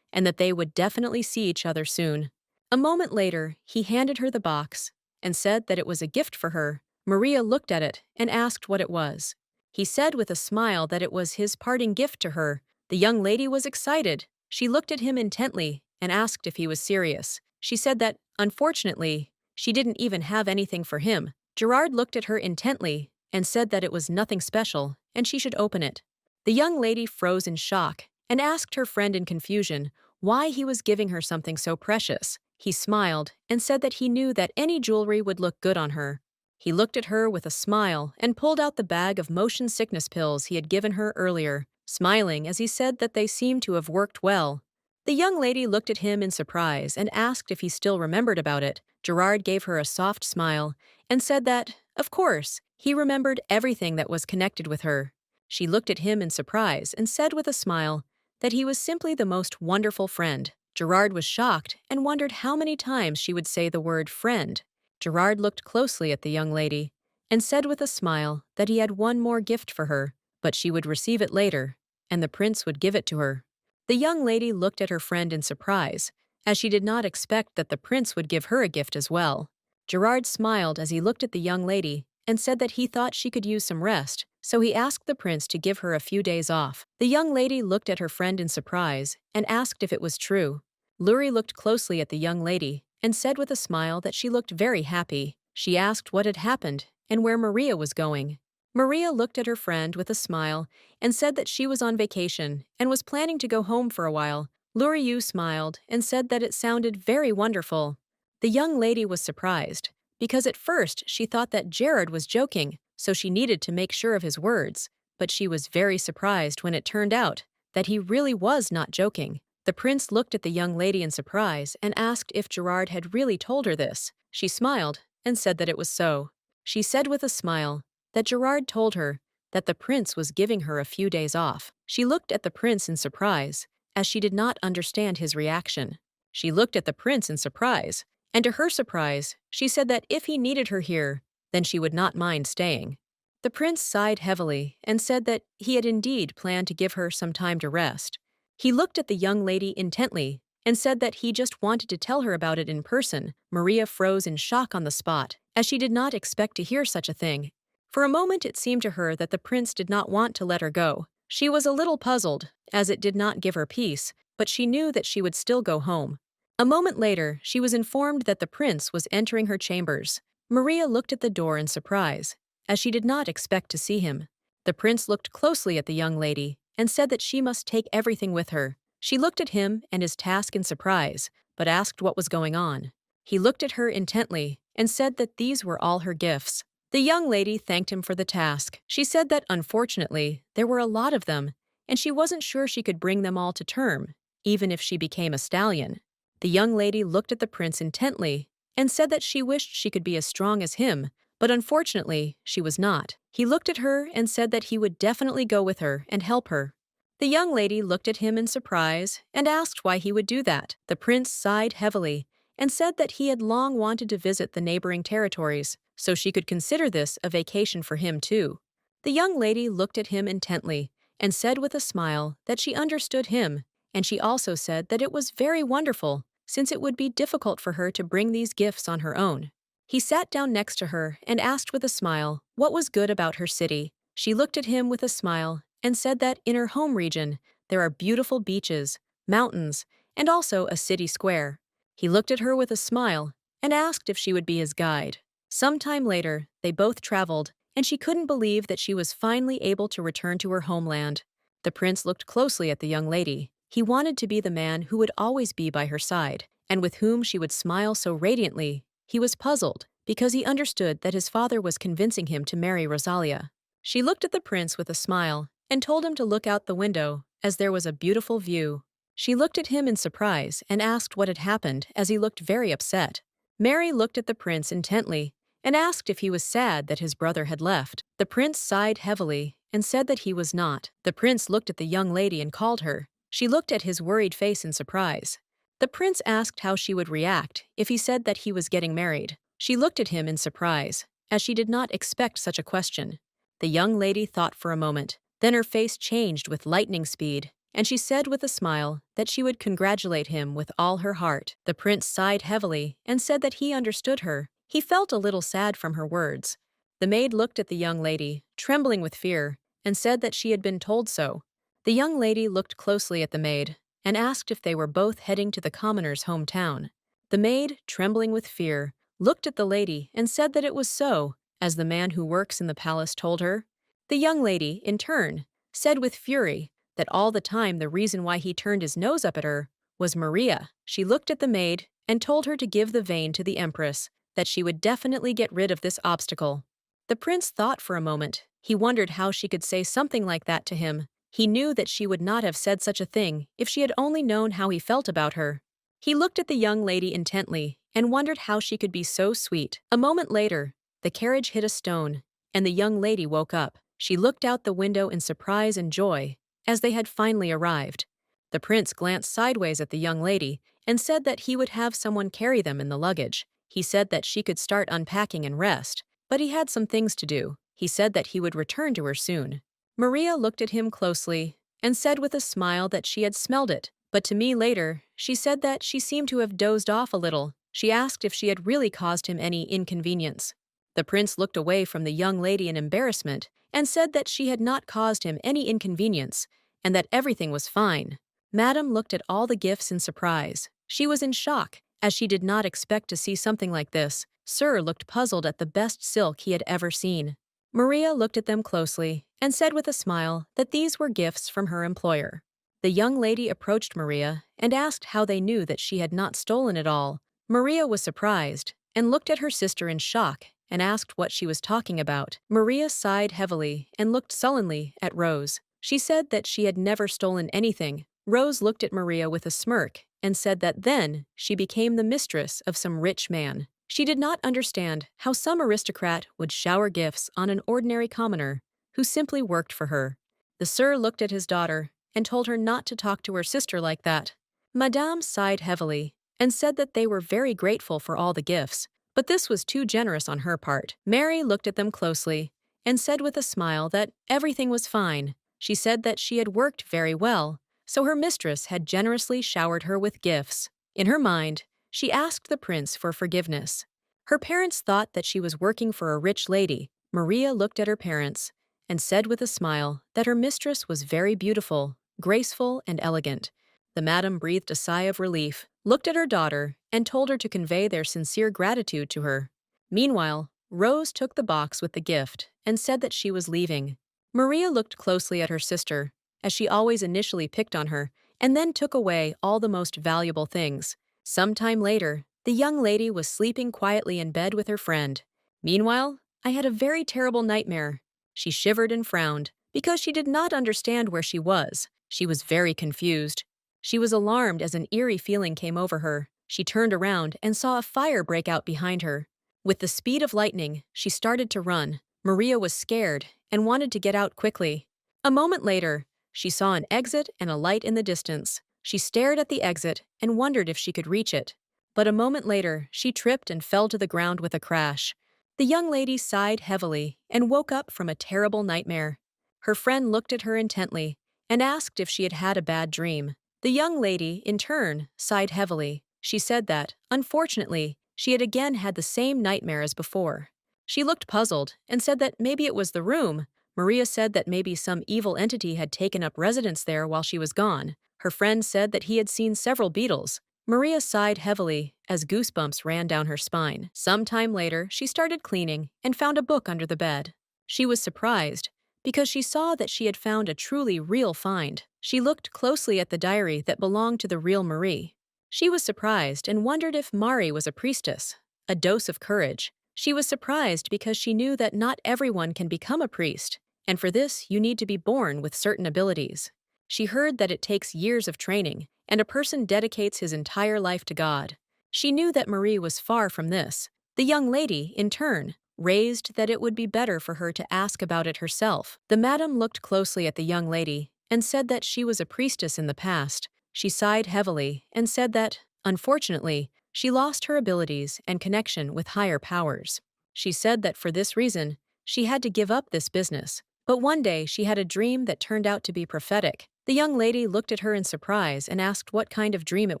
and that they would definitely see each other soon. A moment later, he handed her the box and said that it was a gift for her. Maria looked at it and asked what it was. He said with a smile that it was his parting gift to her. The young lady was excited. She looked at him intently and asked if he was serious. She said that, unfortunately, she didn't even have anything for him. Gerard looked at her intently and said that it was nothing special and she should open it. The young lady froze in shock and asked her friend in confusion why he was giving her something so precious. He smiled and said that he knew that any jewelry would look good on her. He looked at her with a smile and pulled out the bag of motion sickness pills he had given her earlier, smiling as he said that they seemed to have worked well. The young lady looked at him in surprise and asked if he still remembered about it. Gerard gave her a soft smile and said that, of course, he remembered everything that was connected with her. She looked at him in surprise and said with a smile that he was simply the most wonderful friend. Gerard was shocked and wondered how many times she would say the word friend. Gerard looked closely at the young lady and said with a smile that he had one more gift for her, but she would receive it later, and the prince would give it to her. The young lady looked at her friend in surprise, as she did not expect that the prince would give her a gift as well. Gerard smiled as he looked at the young lady and said that he thought she could use some rest, so he asked the prince to give her a few days off. The young lady looked at her friend in surprise and asked if it was true. Luri looked closely at the young lady and said with a smile that she looked very happy. She asked what had happened and where Maria was going. Maria looked at her friend with a smile and said that she was on vacation and was planning to go home for a while. Luriu smiled and said that it sounded very wonderful. The young lady was surprised, because at first she thought that Jared was joking, so she needed to make sure of his words, but she was very surprised when it turned out that he really was not joking. The prince looked at the young lady in surprise and asked if Gerard had really told her this. She smiled and said that it was so. She said with a smile that Gerard told her that the prince was giving her a few days off. She looked at the prince in surprise, as she did not understand his reaction. She looked at the prince in surprise, and to her surprise, she said that if he needed her here, then she would not mind staying. The prince sighed heavily and said that he had indeed planned to give her some time to rest. He looked at the young lady intently and said that he just wanted to tell her about it in person. Maria froze in shock on the spot, as she did not expect to hear such a thing. For a moment it seemed to her that the prince did not want to let her go. She was a little puzzled, as it did not give her peace, but she knew that she would still go home. A moment later, she was informed that the prince was entering her chambers. Maria looked at the door in surprise, as she did not expect to see him. The prince looked closely at the young lady and said that she must take everything with her. She looked at him and his task in surprise, but asked what was going on. He looked at her intently and said that these were all her gifts. The young lady thanked him for the task. She said that unfortunately, there were a lot of them, and she wasn't sure she could bring them all to term, even if she became a stallion. The young lady looked at the prince intently and said that she wished she could be as strong as him, but unfortunately, she was not. He looked at her and said that he would definitely go with her and help her. The young lady looked at him in surprise and asked why he would do that. The prince sighed heavily and said that he had long wanted to visit the neighboring territories, so she could consider this a vacation for him too. The young lady looked at him intently and said with a smile that she understood him, and she also said that it was very wonderful, since it would be difficult for her to bring these gifts on her own. He sat down next to her and asked with a smile what was good about her city. She looked at him with a smile and said that in her home region there are beautiful beaches, mountains, and also a city square. He looked at her with a smile and asked if she would be his guide. Sometime later, they both traveled, and she couldn't believe that she was finally able to return to her homeland. The prince looked closely at the young lady. He wanted to be the man who would always be by her side, and with whom she would smile so radiantly. He was puzzled, because he understood that his father was convincing him to marry Rosalia. She looked at the prince with a smile and told him to look out the window, as there was a beautiful view. She looked at him in surprise and asked what had happened, as he looked very upset. Mary looked at the prince intently and asked if he was sad that his brother had left. The prince sighed heavily and said that he was not. The prince looked at the young lady and called her. She looked at his worried face in surprise. The prince asked how she would react if he said that he was getting married. She looked at him in surprise, as she did not expect such a question. The young lady thought for a moment. Then her face changed with lightning speed, and she said with a smile that she would congratulate him with all her heart. The prince sighed heavily and said that he understood her. He felt a little sad from her words. The maid looked at the young lady, trembling with fear, and said that she had been told so. The young lady looked closely at the maid and asked if they were both heading to the commoner's hometown. The maid, trembling with fear, looked at the lady and said that it was so, as the man who works in the palace told her. The young lady, in turn, said with fury that all the time the reason why he turned his nose up at her was Maria. She looked at the maid and told her to give the vein to the Empress, that she would definitely get rid of this obstacle. The prince thought for a moment. He wondered how she could say something like that to him. He knew that she would not have said such a thing if she had only known how he felt about her. He looked at the young lady intently and wondered how she could be so sweet. A moment later, the carriage hit a stone, and the young lady woke up. She looked out the window in surprise and joy, as they had finally arrived. The prince glanced sideways at the young lady and said that he would have someone carry them in the luggage. He said that she could start unpacking and rest, but he had some things to do. He said that he would return to her soon. Maria looked at him closely and said with a smile that she had smelled it, but to me later, she said that she seemed to have dozed off a little. She asked if she had really caused him any inconvenience. The prince looked away from the young lady in embarrassment and said that she had not caused him any inconvenience and that everything was fine. Madame looked at all the gifts in surprise. She was in shock, as she did not expect to see something like this. Sir looked puzzled at the best silk he had ever seen. Maria looked at them closely and said with a smile that these were gifts from her employer. The young lady approached Maria and asked how they knew that she had not stolen it all. Maria was surprised and looked at her sister in shock and asked what she was talking about. Maria sighed heavily and looked sullenly at Rose. She said that she had never stolen anything. Rose looked at Maria with a smirk and said that then she became the mistress of some rich man. She did not understand how some aristocrat would shower gifts on an ordinary commoner who simply worked for her. The sir looked at his daughter and told her not to talk to her sister like that. Madame sighed heavily and said that they were very grateful for all the gifts, but this was too generous on her part. Mary looked at them closely and said with a smile that everything was fine. She said that she had worked very well, so her mistress had generously showered her with gifts. In her mind, she asked the prince for forgiveness. Her parents thought that she was working for a rich lady. Maria looked at her parents and said with a smile that her mistress was very beautiful, graceful, and elegant. The madam breathed a sigh of relief, looked at her daughter, and told her to convey their sincere gratitude to her. Meanwhile, Rose took the box with the gift and said that she was leaving. Maria looked closely at her sister, as she always initially picked on her, and then took away all the most valuable things. Some time later, the young lady was sleeping quietly in bed with her friend. Meanwhile, I had a very terrible nightmare. She shivered and frowned, because she did not understand where she was. She was very confused. She was alarmed as an eerie feeling came over her. She turned around and saw a fire break out behind her. With the speed of lightning, she started to run. Maria was scared and wanted to get out quickly. A moment later, she saw an exit and a light in the distance. She stared at the exit and wondered if she could reach it. But a moment later, she tripped and fell to the ground with a crash. The young lady sighed heavily and woke up from a terrible nightmare. Her friend looked at her intently and asked if she had had a bad dream. The young lady, in turn, sighed heavily. She said that, unfortunately, she had again had the same nightmare as before. She looked puzzled and said that maybe it was the room. Maria said that maybe some evil entity had taken up residence there while she was gone. Her friend said that he had seen several beetles. Maria sighed heavily as goosebumps ran down her spine. Some time later, she started cleaning and found a book under the bed. She was surprised because she saw that she had found a truly real find. She looked closely at the diary that belonged to the real Marie. She was surprised and wondered if Mari was a priestess. A dose of courage. She was surprised because she knew that not everyone can become a priest, and for this you need to be born with certain abilities. She heard that it takes years of training, and a person dedicates his entire life to God. She knew that Marie was far from this. The young lady, in turn, raised that it would be better for her to ask about it herself. The madam looked closely at the young lady and said that she was a priestess in the past. She sighed heavily and said that, unfortunately, she lost her abilities and connection with higher powers. She said that for this reason, she had to give up this business. But one day she had a dream that turned out to be prophetic. The young lady looked at her in surprise and asked what kind of dream it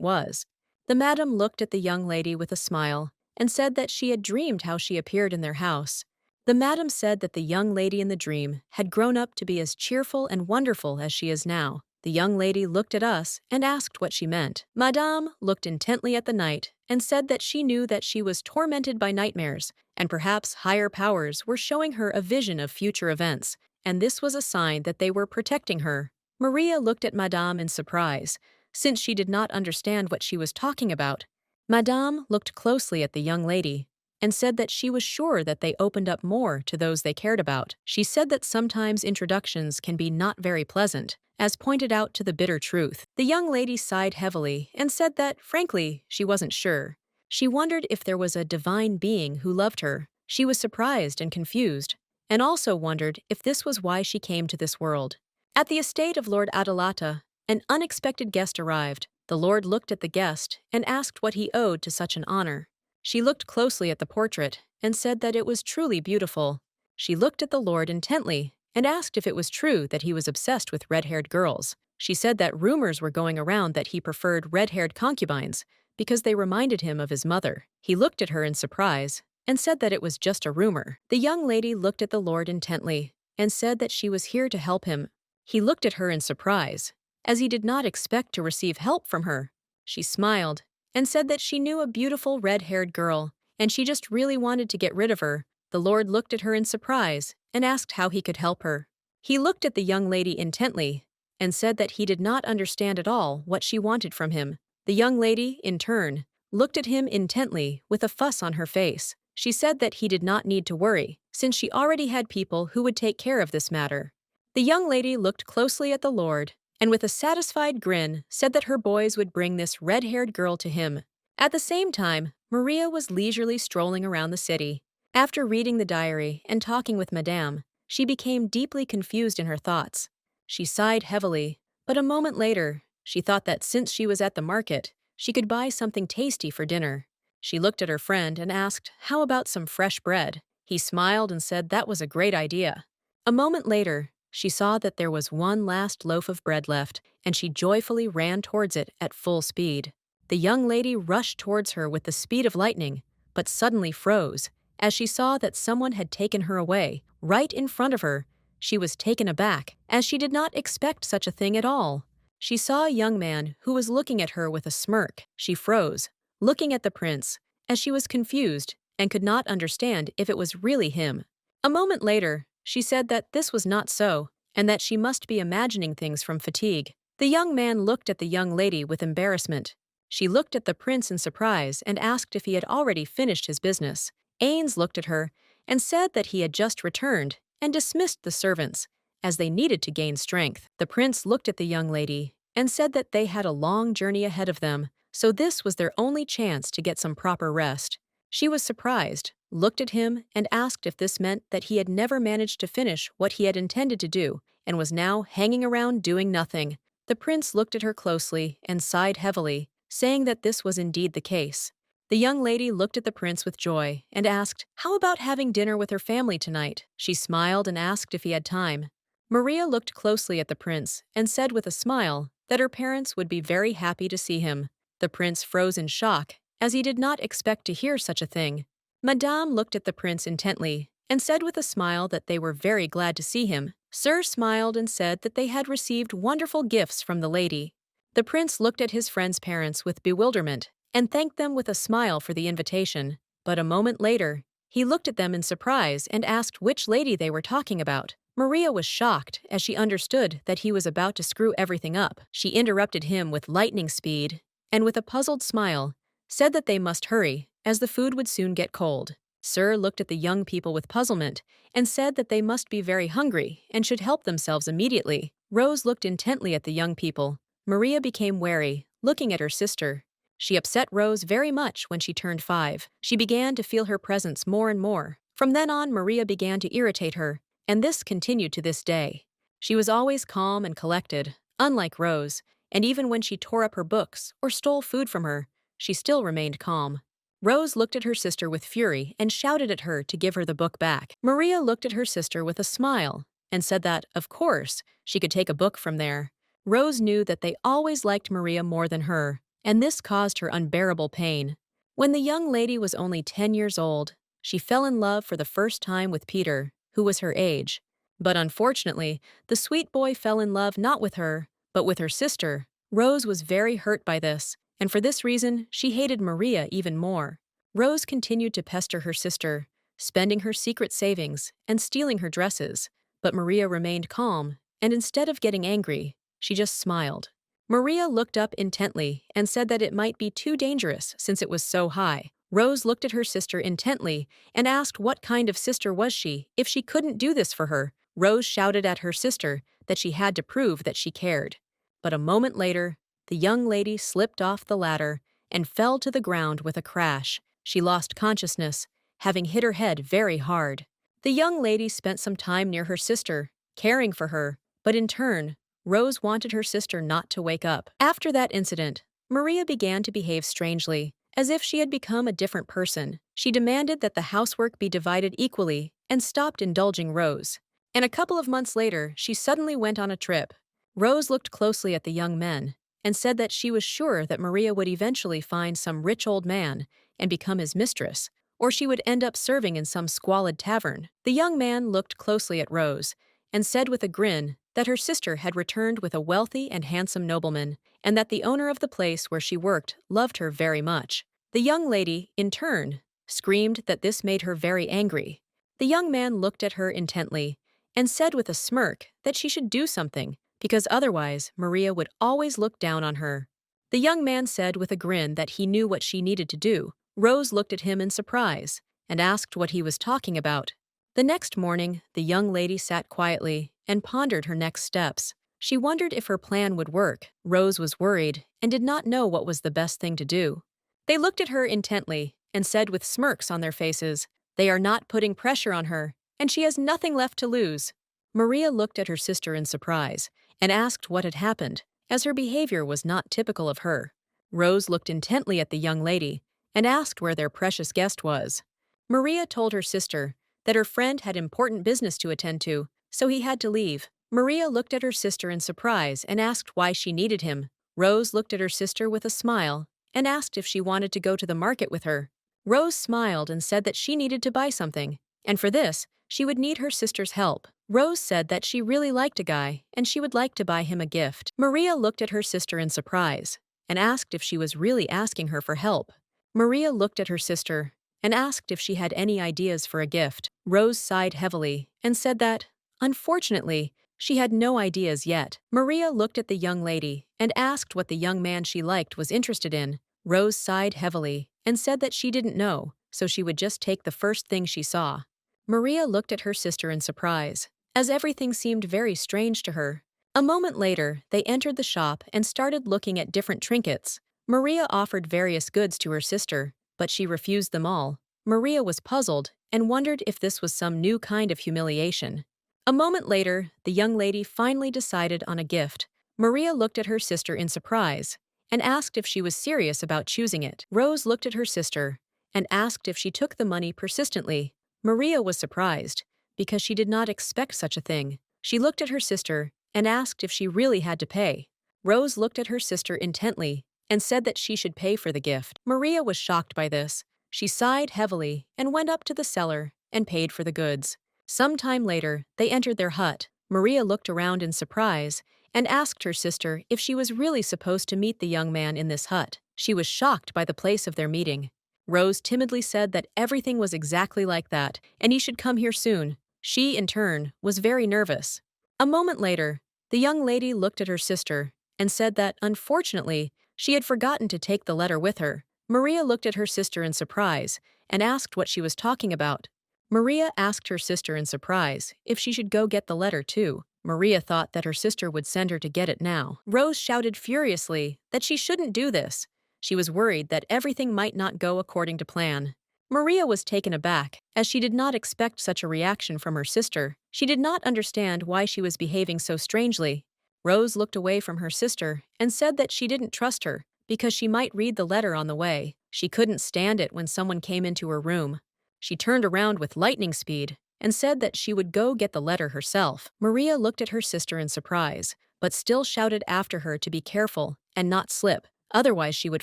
was. The madam looked at the young lady with a smile and said that she had dreamed how she appeared in their house. The madam said that the young lady in the dream had grown up to be as cheerful and wonderful as she is now. The young lady looked at us and asked what she meant. Madame looked intently at the night and said that she knew that she was tormented by nightmares, and perhaps higher powers were showing her a vision of future events, and this was a sign that they were protecting her. Maria looked at Madame in surprise, since she did not understand what she was talking about. Madame looked closely at the young lady and said that she was sure that they opened up more to those they cared about. She said that sometimes introductions can be not very pleasant, as pointed out to the bitter truth. The young lady sighed heavily and said that, frankly, she wasn't sure. She wondered if there was a divine being who loved her. She was surprised and confused, and also wondered if this was why she came to this world. At the estate of Lord Adelata, an unexpected guest arrived. The lord looked at the guest and asked what he owed to such an honor. She looked closely at the portrait and said that it was truly beautiful. She looked at the lord intently and asked if it was true that he was obsessed with red-haired girls. She said that rumors were going around that he preferred red-haired concubines because they reminded him of his mother. He looked at her in surprise and said that it was just a rumor. The young lady looked at the lord intently and said that she was here to help him. He looked at her in surprise, as he did not expect to receive help from her. She smiled and said that she knew a beautiful red-haired girl, and she just really wanted to get rid of her. The lord looked at her in surprise and asked how he could help her. He looked at the young lady intently and said that he did not understand at all what she wanted from him. The young lady, in turn, looked at him intently with a fuss on her face. She said that he did not need to worry, since she already had people who would take care of this matter. The young lady looked closely at the lord and with a satisfied grin said that her boys would bring this red-haired girl to him. At the same time, Maria was leisurely strolling around the city. After reading the diary and talking with Madame, she became deeply confused in her thoughts. She sighed heavily, but a moment later, she thought that since she was at the market, she could buy something tasty for dinner. She looked at her friend and asked, "How about some fresh bread?" He smiled and said that was a great idea. A moment later, she saw that there was one last loaf of bread left, and she joyfully ran towards it at full speed. The young lady rushed towards her with the speed of lightning, but suddenly froze, as she saw that someone had taken her away, right in front of her. She was taken aback, as she did not expect such a thing at all. She saw a young man who was looking at her with a smirk. She froze, looking at the prince, as she was confused and could not understand if it was really him. A moment later, she said that this was not so, and that she must be imagining things from fatigue. The young man looked at the young lady with embarrassment. She looked at the prince in surprise and asked if he had already finished his business. Ains looked at her and said that he had just returned and dismissed the servants, as they needed to gain strength. The prince looked at the young lady and said that they had a long journey ahead of them, so this was their only chance to get some proper rest. She was surprised, looked at him, and asked if this meant that he had never managed to finish what he had intended to do and was now hanging around doing nothing. The prince looked at her closely and sighed heavily, saying that this was indeed the case. The young lady looked at the prince with joy and asked, "How about having dinner with her family tonight?" She smiled and asked if he had time. Maria looked closely at the prince and said with a smile that her parents would be very happy to see him. The prince froze in shock, as he did not expect to hear such a thing. Madame looked at the prince intently and said with a smile that they were very glad to see him. Sir smiled and said that they had received wonderful gifts from the lady. The prince looked at his friend's parents with bewilderment and thanked them with a smile for the invitation. But a moment later, he looked at them in surprise and asked which lady they were talking about. Maria was shocked as she understood that he was about to screw everything up. She interrupted him with lightning speed and with a puzzled smile, said that they must hurry, as the food would soon get cold. Sir looked at the young people with puzzlement and said that they must be very hungry and should help themselves immediately. Rose looked intently at the young people. Maria became wary, looking at her sister. She upset Rose very much when she turned 5. She began to feel her presence more and more. From then on, Maria began to irritate her, and this continued to this day. She was always calm and collected, unlike Rose, and even when she tore up her books or stole food from her, she still remained calm. Rose looked at her sister with fury and shouted at her to give her the book back. Maria looked at her sister with a smile and said that, of course, she could take a book from there. Rose knew that they always liked Maria more than her, and this caused her unbearable pain. When the young lady was only 10 years old, she fell in love for the first time with Peter, who was her age. But unfortunately, the sweet boy fell in love not with her, but with her sister. Rose was very hurt by this, and for this reason, she hated Maria even more. Rose continued to pester her sister, spending her secret savings and stealing her dresses, but Maria remained calm, and instead of getting angry, She just smiled. Maria looked up intently and said that it might be too dangerous since it was so high. Rose looked at her sister intently and asked what kind of sister was she if she couldn't do this for her. Rose shouted at her sister that she had to prove that she cared. But a moment later, the young lady slipped off the ladder and fell to the ground with a crash. She lost consciousness, having hit her head very hard. The young lady spent some time near her sister, caring for her, but in turn, Rose wanted her sister not to wake up. After that incident, Maria began to behave strangely, as if she had become a different person. She demanded that the housework be divided equally and stopped indulging Rose. And a couple of months later, she suddenly went on a trip. Rose looked closely at the young men and said that she was sure that Maria would eventually find some rich old man and become his mistress, or she would end up serving in some squalid tavern. The young man looked closely at Rose and said with a grin that her sister had returned with a wealthy and handsome nobleman, and that the owner of the place where she worked loved her very much. The young lady, in turn, screamed that this made her very angry. The young man looked at her intently and said with a smirk that she should do something, because otherwise Maria would always look down on her. The young man said with a grin that he knew what she needed to do. Rose looked at him in surprise and asked what he was talking about. The next morning, the young lady sat quietly and pondered her next steps. She wondered if her plan would work. Rose was worried and did not know what was the best thing to do. They looked at her intently and said with smirks on their faces, they are not putting pressure on her, and she has nothing left to lose. Maria looked at her sister in surprise and asked what had happened, as her behavior was not typical of her. Rose looked intently at the young lady and asked where their precious guest was. Maria told her sister that her friend had important business to attend to, so he had to leave. Maria looked at her sister in surprise and asked why she needed him. Rose looked at her sister with a smile and asked if she wanted to go to the market with her. Rose smiled and said that she needed to buy something, and for this, she would need her sister's help. Rose said that she really liked a guy and she would like to buy him a gift. Maria looked at her sister in surprise and asked if she was really asking her for help. Maria looked at her sister and asked if she had any ideas for a gift. Rose sighed heavily and said that, unfortunately, she had no ideas yet. Maria looked at the young lady and asked what the young man she liked was interested in. Rose sighed heavily and said that she didn't know, so she would just take the first thing she saw. Maria looked at her sister in surprise, as everything seemed very strange to her. A moment later, they entered the shop and started looking at different trinkets. Maria offered various goods to her sister, but she refused them all. Maria was puzzled and wondered if this was some new kind of humiliation. A moment later, the young lady finally decided on a gift. Maria looked at her sister in surprise and asked if she was serious about choosing it. Rose looked at her sister and asked if she took the money persistently. Maria was surprised because she did not expect such a thing. She looked at her sister and asked if she really had to pay. Rose looked at her sister intently and said that she should pay for the gift. Maria was shocked by this. She sighed heavily and went up to the cellar and paid for the goods. Some time later, they entered their hut. Maria looked around in surprise and asked her sister if she was really supposed to meet the young man in this hut. She was shocked by the place of their meeting. Rose timidly said that everything was exactly like that and he should come here soon. She, in turn, was very nervous. A moment later, the young lady looked at her sister and said that, unfortunately, she had forgotten to take the letter with her. Maria looked at her sister in surprise and asked what she was talking about. Maria asked her sister in surprise if she should go get the letter too. Maria thought that her sister would send her to get it now. Rose shouted furiously that she shouldn't do this. She was worried that everything might not go according to plan. Maria was taken aback, as she did not expect such a reaction from her sister. She did not understand why she was behaving so strangely. Rose looked away from her sister and said that she didn't trust her because she might read the letter on the way. She couldn't stand it when someone came into her room. She turned around with lightning speed and said that she would go get the letter herself. Maria looked at her sister in surprise, but still shouted after her to be careful and not slip, otherwise she would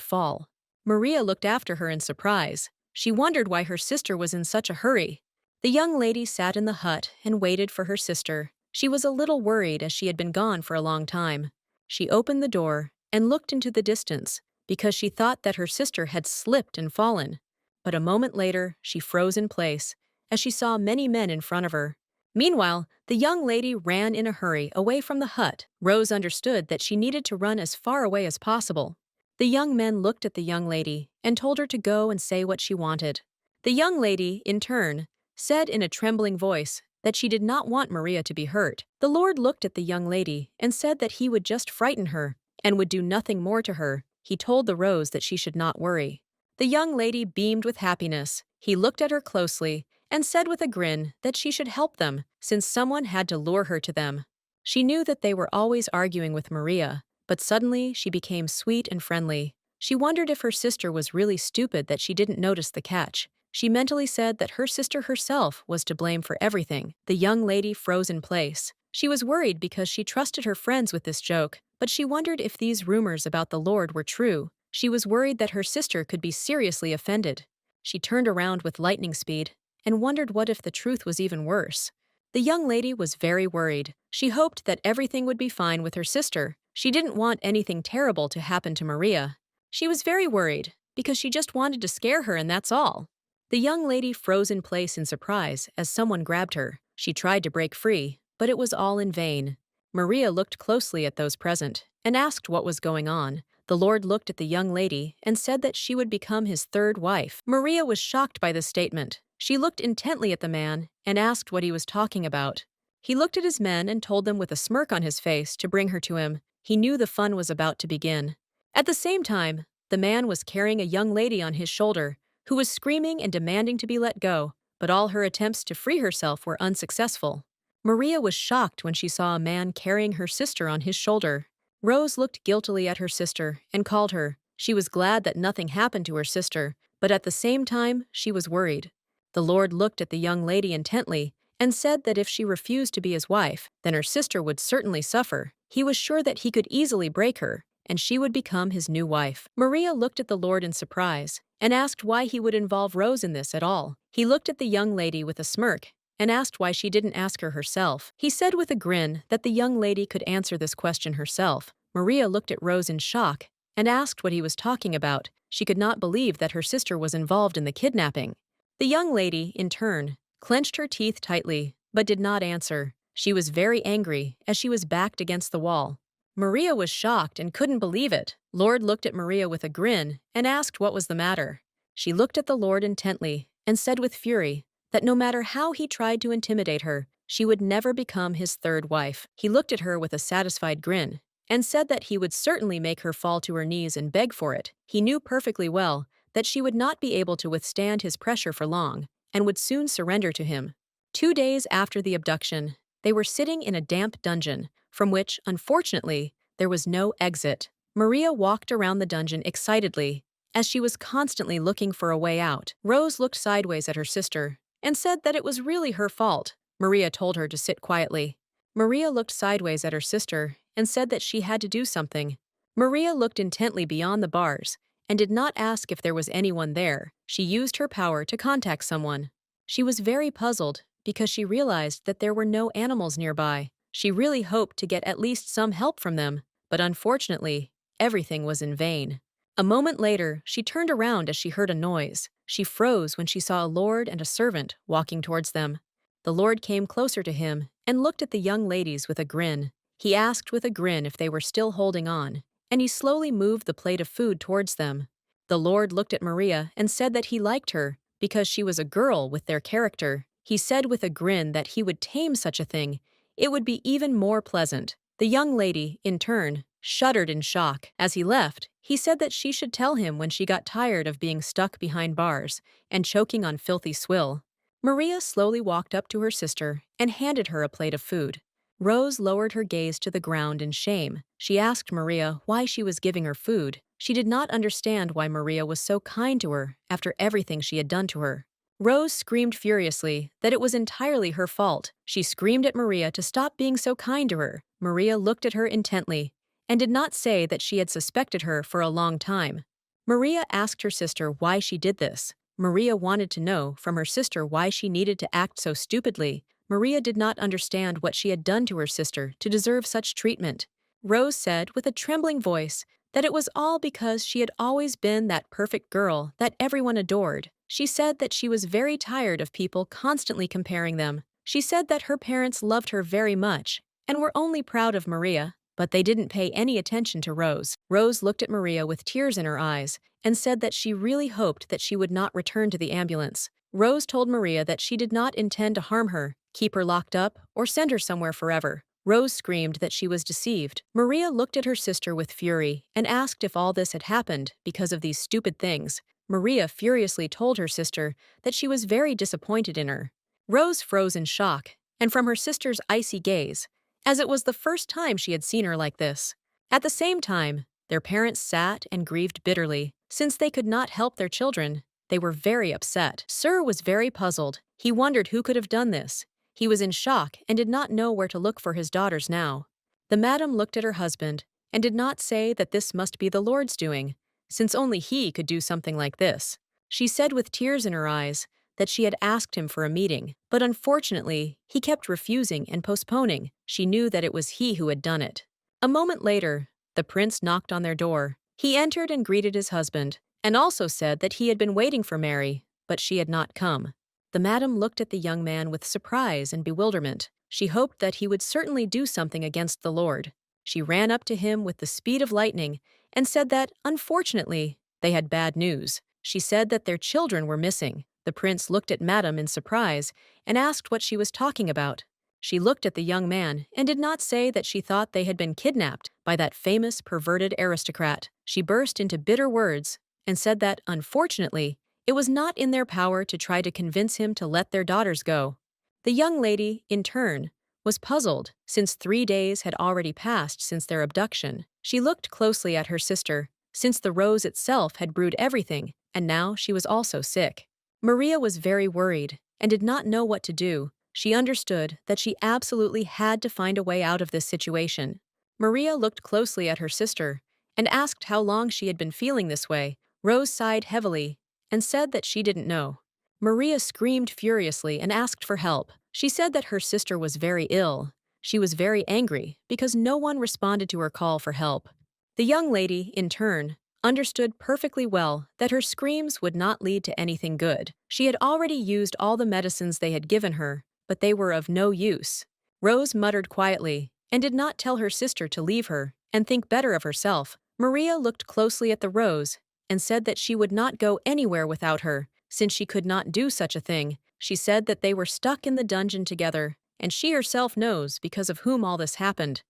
fall. Maria looked after her in surprise. She wondered why her sister was in such a hurry. The young lady sat in the hut and waited for her sister. She was a little worried as she had been gone for a long time. She opened the door and looked into the distance because she thought that her sister had slipped and fallen. But a moment later, she froze in place as she saw many men in front of her. Meanwhile, the young lady ran in a hurry away from the hut. Rose understood that she needed to run as far away as possible. The young men looked at the young lady and told her to go and say what she wanted. The young lady, in turn, said in a trembling voice that she did not want Maria to be hurt. The Lord looked at the young lady and said that he would just frighten her and would do nothing more to her. He told the rose that she should not worry. The young lady beamed with happiness. He looked at her closely and said with a grin that she should help them, since someone had to lure her to them. She knew that they were always arguing with Maria, but suddenly she became sweet and friendly. She wondered if her sister was really stupid that she didn't notice the catch. She mentally said that her sister herself was to blame for everything. The young lady froze in place. She was worried because she trusted her friends with this joke, but she wondered if these rumors about the Lord were true. She was worried that her sister could be seriously offended. She turned around with lightning speed and wondered what if the truth was even worse. The young lady was very worried. She hoped that everything would be fine with her sister. She didn't want anything terrible to happen to Maria. She was very worried because she just wanted to scare her, and that's all. The young lady froze in place in surprise as someone grabbed her. She tried to break free, but it was all in vain. Maria looked closely at those present and asked what was going on. The Lord looked at the young lady and said that she would become his third wife. Maria was shocked by this statement. She looked intently at the man and asked what he was talking about. He looked at his men and told them with a smirk on his face to bring her to him. He knew the fun was about to begin. At the same time, the man was carrying a young lady on his shoulder who was screaming and demanding to be let go, but all her attempts to free herself were unsuccessful. Maria was shocked when she saw a man carrying her sister on his shoulder. Rose looked guiltily at her sister and called her. She was glad that nothing happened to her sister, but at the same time, she was worried. The Lord looked at the young lady intently and said that if she refused to be his wife, then her sister would certainly suffer. He was sure that he could easily break her, and she would become his new wife. Maria looked at the Lord in surprise and asked why he would involve Rose in this at all. He looked at the young lady with a smirk and asked why she didn't ask her herself. He said with a grin that the young lady could answer this question herself. Maria looked at Rose in shock and asked what he was talking about. She could not believe that her sister was involved in the kidnapping. The young lady, in turn, clenched her teeth tightly, but did not answer. She was very angry as she was backed against the wall. Maria was shocked and couldn't believe it. Lord looked at Maria with a grin and asked what was the matter. She looked at the Lord intently and said with fury that no matter how he tried to intimidate her, she would never become his third wife. He looked at her with a satisfied grin and said that he would certainly make her fall to her knees and beg for it. He knew perfectly well that she would not be able to withstand his pressure for long and would soon surrender to him. 2 days after the abduction, they were sitting in a damp dungeon, from which, unfortunately, there was no exit. Maria walked around the dungeon excitedly, as she was constantly looking for a way out. Rose looked sideways at her sister and said that it was really her fault. Maria told her to sit quietly. Maria looked sideways at her sister and said that she had to do something. Maria looked intently beyond the bars and did not ask if there was anyone there. She used her power to contact someone. She was very puzzled because she realized that there were no animals nearby. She really hoped to get at least some help from them, but unfortunately, everything was in vain. A moment later, she turned around as she heard a noise. She froze when she saw a lord and a servant walking towards them. The lord came closer to him and looked at the young ladies with a grin. He asked with a grin if they were still holding on, and he slowly moved the plate of food towards them. The Lord looked at Maria and said that he liked her because she was a girl with their character. He said with a grin that he would tame such a thing. It would be even more pleasant. The young lady, in turn, shuddered in shock. As he left, he said that she should tell him when she got tired of being stuck behind bars and choking on filthy swill. Maria slowly walked up to her sister and handed her a plate of food. Rose lowered her gaze to the ground in shame. She asked Maria why she was giving her food. She did not understand why Maria was so kind to her after everything she had done to her. Rose screamed furiously that it was entirely her fault. She screamed at Maria to stop being so kind to her. Maria looked at her intently and did not say that she had suspected her for a long time. Maria asked her sister why she did this. Maria wanted to know from her sister why she needed to act so stupidly. Maria did not understand what she had done to her sister to deserve such treatment. Rose said with a trembling voice that it was all because she had always been that perfect girl that everyone adored. She said that she was very tired of people constantly comparing them She said that her parents loved her very much and were only proud of Maria, but they didn't pay any attention to Rose. Rose looked at Maria with tears in her eyes and said that she really hoped that she would not return to the ambulance. Rose told Maria that she did not intend to harm her, keep her locked up, or send her somewhere forever. Rose screamed that she was deceived. Maria looked at her sister with fury and asked if all this had happened because of these stupid things. Maria furiously told her sister that she was very disappointed in her. Rose froze in shock, and from her sister's icy gaze, as it was the first time she had seen her like this. At the same time, their parents sat and grieved bitterly. Since they could not help their children, they were very upset. Sir was very puzzled. He wondered who could have done this. He was in shock and did not know where to look for his daughters now. The madam looked at her husband and did not say that this must be the Lord's doing, since only he could do something like this. She said with tears in her eyes that she had asked him for a meeting, but unfortunately, he kept refusing and postponing. She knew that it was he who had done it. A moment later, the prince knocked on their door. He entered and greeted his husband, and also said that he had been waiting for Mary, but she had not come. The madam looked at the young man with surprise and bewilderment. She hoped that he would certainly do something against the Lord. She ran up to him with the speed of lightning and said that, unfortunately, they had bad news. She said that their children were missing. The prince looked at Madame in surprise and asked what she was talking about. She looked at the young man and did not say that she thought they had been kidnapped by that famous perverted aristocrat. She burst into bitter words and said that, unfortunately, it was not in their power to try to convince him to let their daughters go. The young lady, in turn, was puzzled, since 3 days had already passed since their abduction. She looked closely at her sister, since the rose itself had brewed everything, and now she was also sick. Maria was very worried and did not know what to do. She understood that she absolutely had to find a way out of this situation. Maria looked closely at her sister and asked how long she had been feeling this way. Rose sighed heavily and said that she didn't know. Maria screamed furiously and asked for help. She said that her sister was very ill. She was very angry because no one responded to her call for help. The young lady, in turn, understood perfectly well that her screams would not lead to anything good. She had already used all the medicines they had given her, but they were of no use. Rose muttered quietly and did not tell her sister to leave her and think better of herself. Maria looked closely at the rose and said that she would not go anywhere without her, since she could not do such a thing. She said that they were stuck in the dungeon together, and she herself knows because of whom all this happened.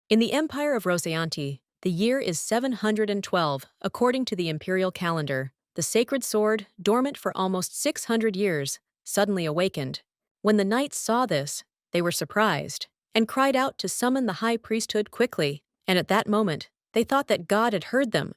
In the Empire of Roseanti, the year is 712, according to the Imperial calendar. The sacred sword, dormant for almost 600 years, suddenly awakened. When the knights saw this, they were surprised and cried out to summon the high priesthood quickly, and at that moment, they thought that God had heard them.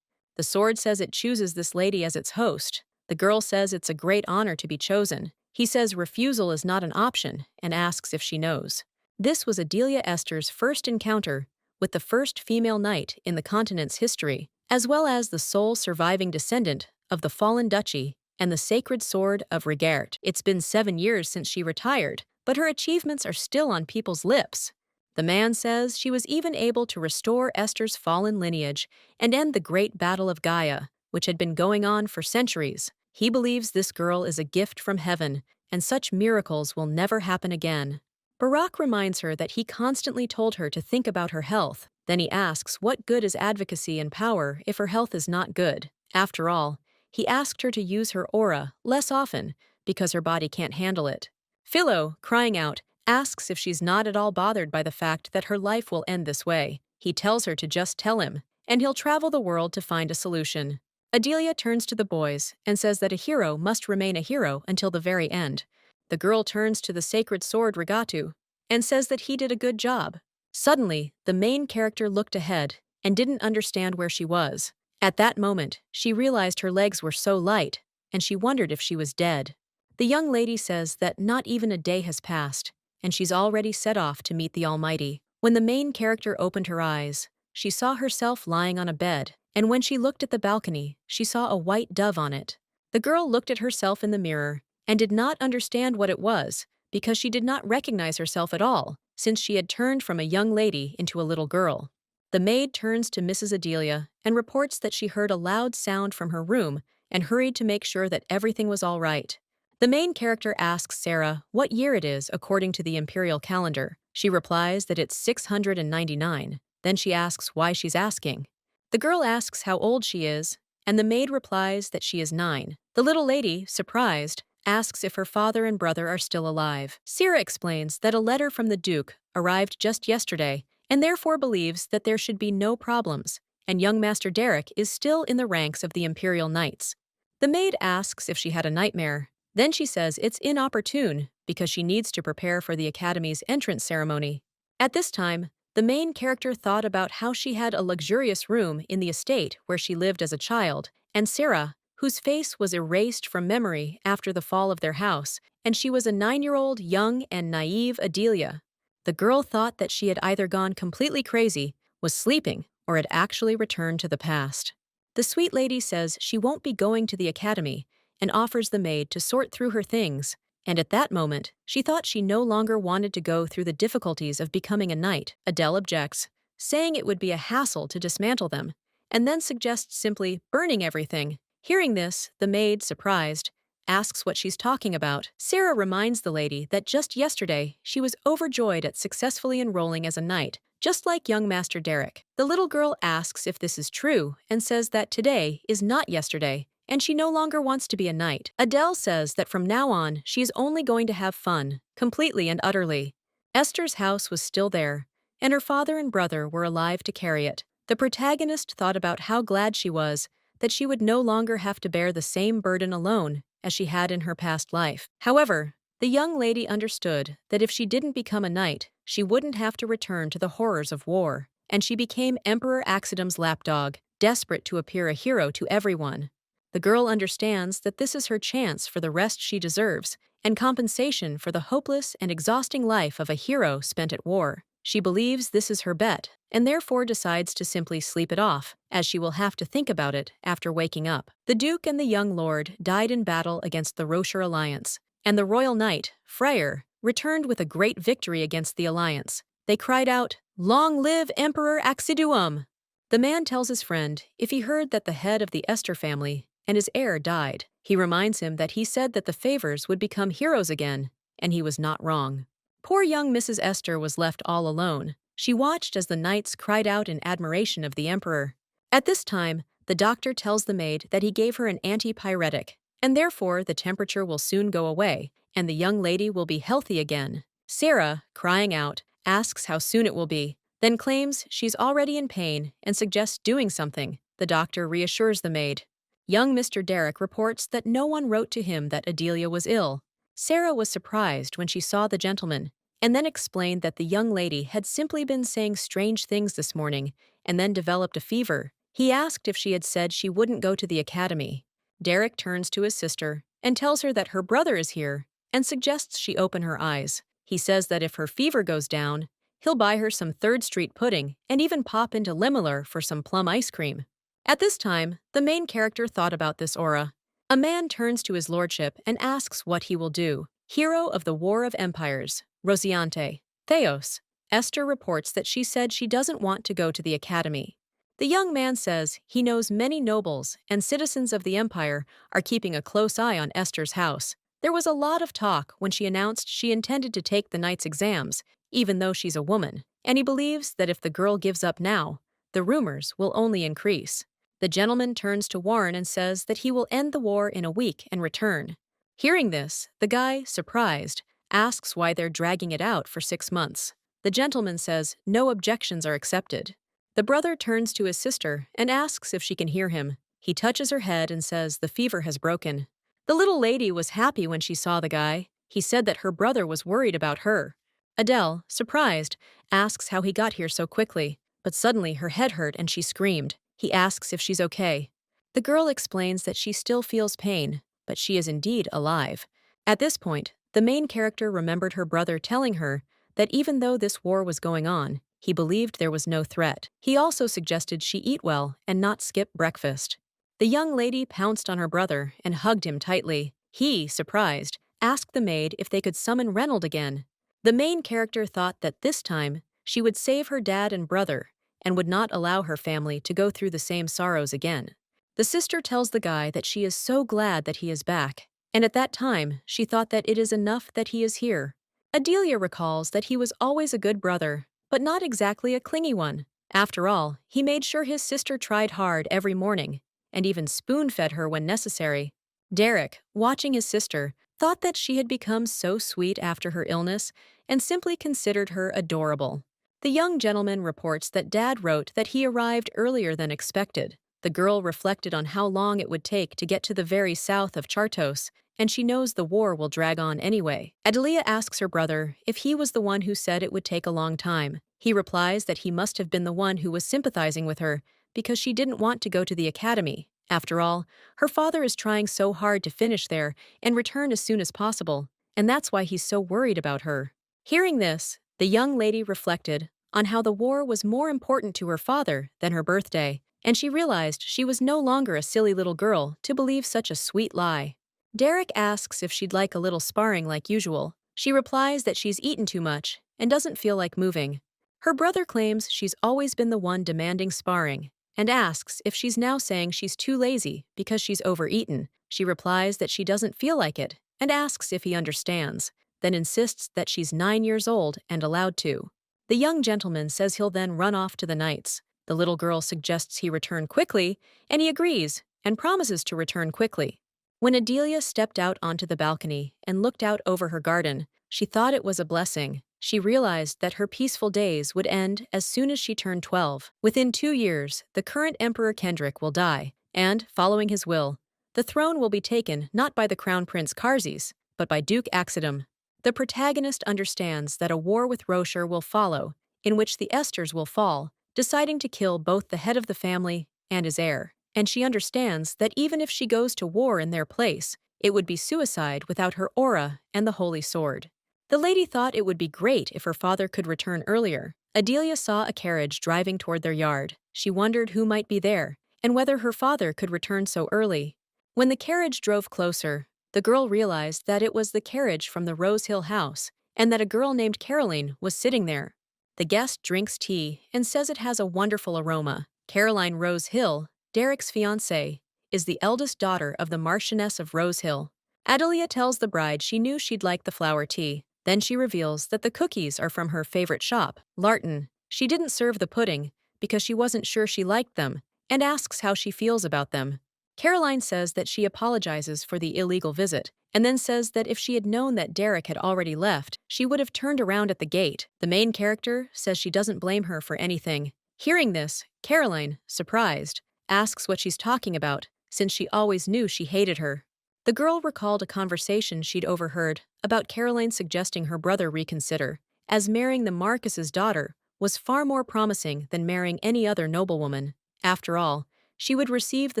The sword says it chooses this lady as its host. The girl says it's a great honor to be chosen. He says refusal is not an option and asks if she knows. This was Adelia Esther's first encounter with the first female knight in the continent's history, as well as the sole surviving descendant of the fallen duchy and the sacred sword of Rigert. It's been 7 years since she retired, but her achievements are still on people's lips. The man says she was even able to restore Esther's fallen lineage and end the great battle of Gaia, which had been going on for centuries. He believes this girl is a gift from heaven, and such miracles will never happen again. Barak reminds her that he constantly told her to think about her health. Then he asks what good is advocacy and power if her health is not good. After all, he asked her to use her aura less often because her body can't handle it. Philo, crying out, asks if she's not at all bothered by the fact that her life will end this way. He tells her to just tell him, and he'll travel the world to find a solution. Adelia turns to the boys and says that a hero must remain a hero until the very end. The girl turns to the sacred sword Rigatu and says that he did a good job. Suddenly, the main character looked ahead and didn't understand where she was. At that moment, she realized her legs were so light, and she wondered if she was dead. The young lady says that not even a day has passed, and she's already set off to meet the Almighty. When the main character opened her eyes, she saw herself lying on a bed, and when she looked at the balcony, she saw a white dove on it. The girl looked at herself in the mirror and did not understand what it was, because she did not recognize herself at all, since she had turned from a young lady into a little girl. The maid turns to Mrs. Adelia and reports that she heard a loud sound from her room and hurried to make sure that everything was all right. The main character asks Sarah what year it is according to the Imperial calendar. She replies that it's 699. Then she asks why she's asking. The girl asks how old she is, and the maid replies that she is 9. The little lady, surprised, asks if her father and brother are still alive. Sarah explains that a letter from the Duke arrived just yesterday and therefore believes that there should be no problems, and young Master Derek is still in the ranks of the Imperial Knights. The maid asks if she had a nightmare. Then she says it's inopportune because she needs to prepare for the Academy's entrance ceremony. At this time, the main character thought about how she had a luxurious room in the estate where she lived as a child, and Sarah, whose face was erased from memory after the fall of their house, and she was a 9-year-old young and naive Adelia. The girl thought that she had either gone completely crazy, was sleeping, or had actually returned to the past. The sweet lady says she won't be going to the academy and offers the maid to sort through her things, and at that moment, she thought she no longer wanted to go through the difficulties of becoming a knight. Adele objects, saying it would be a hassle to dismantle them, and then suggests simply burning everything. Hearing this, the maid, surprised, asks what she's talking about. Sarah reminds the lady that just yesterday she was overjoyed at successfully enrolling as a knight, just like young Master Derek. The little girl asks if this is true and says that today is not yesterday, and she no longer wants to be a knight. Adele says that from now on she is only going to have fun, completely and utterly. Esther's house was still there, and her father and brother were alive to carry it. The protagonist thought about how glad she was that she would no longer have to bear the same burden alone as she had in her past life. However, the young lady understood that if she didn't become a knight, she wouldn't have to return to the horrors of war, and she became Emperor Axidum's lapdog, desperate to appear a hero to everyone. The girl understands that this is her chance for the rest she deserves, and compensation for the hopeless and exhausting life of a hero spent at war. She believes this is her bet, and therefore decides to simply sleep it off, as she will have to think about it after waking up. The Duke and the young lord died in battle against the Rocher alliance, and the royal knight, Freyr, returned with a great victory against the alliance. They cried out, "Long live Emperor Axiduum!" The man tells his friend if he heard that the head of the Esther family and his heir died. He reminds him that he said that the favors would become heroes again, and he was not wrong. Poor young Mrs. Esther was left all alone. She watched as the knights cried out in admiration of the emperor. At this time, the doctor tells the maid that he gave her an antipyretic, and therefore the temperature will soon go away, and the young lady will be healthy again. Sarah, crying out, asks how soon it will be. then claims she's already in pain and suggests doing something. The doctor reassures the maid. Young Mr. Derek reports that no one wrote to him that Adelia was ill. Sarah was surprised when she saw the gentleman, and then explained that the young lady had simply been saying strange things this morning and then developed a fever. He asked if she had said she wouldn't go to the academy. Derek turns to his sister and tells her that her brother is here and suggests she open her eyes. He says that if her fever goes down, he'll buy her some 3rd Street pudding and even pop into Limouler for some plum ice cream. At this time, the main character thought about this aura. A man turns to his lordship and asks what he will do. Hero of the War of Empires, Rosiante, Theos. Esther reports that she said she doesn't want to go to the academy. The young man says he knows many nobles and citizens of the empire are keeping a close eye on Esther's house. There was a lot of talk when she announced she intended to take the knight's exams, even though she's a woman, and he believes that if the girl gives up now, the rumors will only increase. The gentleman turns to Warren and says that he will end the war in a week and return. Hearing this, the guy, surprised, asks why they're dragging it out for 6 months. The gentleman says no objections are accepted. The brother turns to his sister and asks if she can hear him. He touches her head and says the fever has broken. The little lady was happy when she saw the guy. He said that her brother was worried about her. Adele, surprised, asks how he got here so quickly, but suddenly her head hurt and she screamed. He asks if she's okay. The girl explains that she still feels pain, but she is indeed alive. At this point, the main character remembered her brother telling her that even though this war was going on, he believed there was no threat. He also suggested she eat well and not skip breakfast. The young lady pounced on her brother and hugged him tightly. He, surprised, asked the maid if they could summon Reynold again. The main character thought that this time she would save her dad and brother and would not allow her family to go through the same sorrows again. The sister tells the guy that she is so glad that he is back, and at that time she thought that it is enough that he is here. Adelia recalls that he was always a good brother, but not exactly a clingy one. After all, he made sure his sister tried hard every morning, and even spoon-fed her when necessary. Derek, watching his sister, thought that she had become so sweet after her illness and simply considered her adorable. The young gentleman reports that Dad wrote that he arrived earlier than expected. The girl reflected on how long it would take to get to the very south of Chartos, and she knows the war will drag on anyway. Adelia asks her brother if he was the one who said it would take a long time. He replies that he must have been the one who was sympathizing with her because she didn't want to go to the academy. After all, her father is trying so hard to finish there and return as soon as possible, and that's why he's so worried about her. Hearing this, the young lady reflected on how the war was more important to her father than her birthday, and she realized she was no longer a silly little girl to believe such a sweet lie. Derek asks if she'd like a little sparring like usual. She replies that she's eaten too much and doesn't feel like moving. Her brother claims she's always been the one demanding sparring and asks if she's now saying she's too lazy because she's overeaten. She replies that she doesn't feel like it and asks if he understands, then insists that she's 9 years old and allowed to. The young gentleman says he'll then run off to the knights. The little girl suggests he return quickly, and he agrees and promises to return quickly. When Adelia stepped out onto the balcony and looked out over her garden, she thought it was a blessing. She realized that her peaceful days would end as soon as she turned 12. Within 2 years, the current Emperor Kendrick will die, and, following his will, the throne will be taken not by the Crown Prince Karzis, but by Duke Axidum. The protagonist understands that a war with Rocher will follow, in which the Esters will fall, deciding to kill both the head of the family and his heir. And she understands that even if she goes to war in their place, it would be suicide without her aura and the holy sword. The lady thought it would be great if her father could return earlier. Adelia saw a carriage driving toward their yard. She wondered who might be there, and whether her father could return so early. When the carriage drove closer, the girl realized that it was the carriage from the Rose Hill house, and that a girl named Caroline was sitting there. The guest drinks tea and says it has a wonderful aroma. Caroline Rose Hill, Derek's fiancée, is the eldest daughter of the Marchioness of Rose Hill. Adelia tells the bride she knew she'd like the flower tea. Then she reveals that the cookies are from her favorite shop, Larton. She didn't serve the pudding because she wasn't sure she liked them, and asks how she feels about them. Caroline says that she apologizes for the illegal visit, and then says that if she had known that Derek had already left, she would have turned around at the gate. The main character says she doesn't blame her for anything. Hearing this, Caroline, surprised, asks what she's talking about, since she always knew she hated her. The girl recalled a conversation she'd overheard about Caroline suggesting her brother reconsider, as marrying the Marcus's daughter was far more promising than marrying any other noblewoman. After all, she would receive the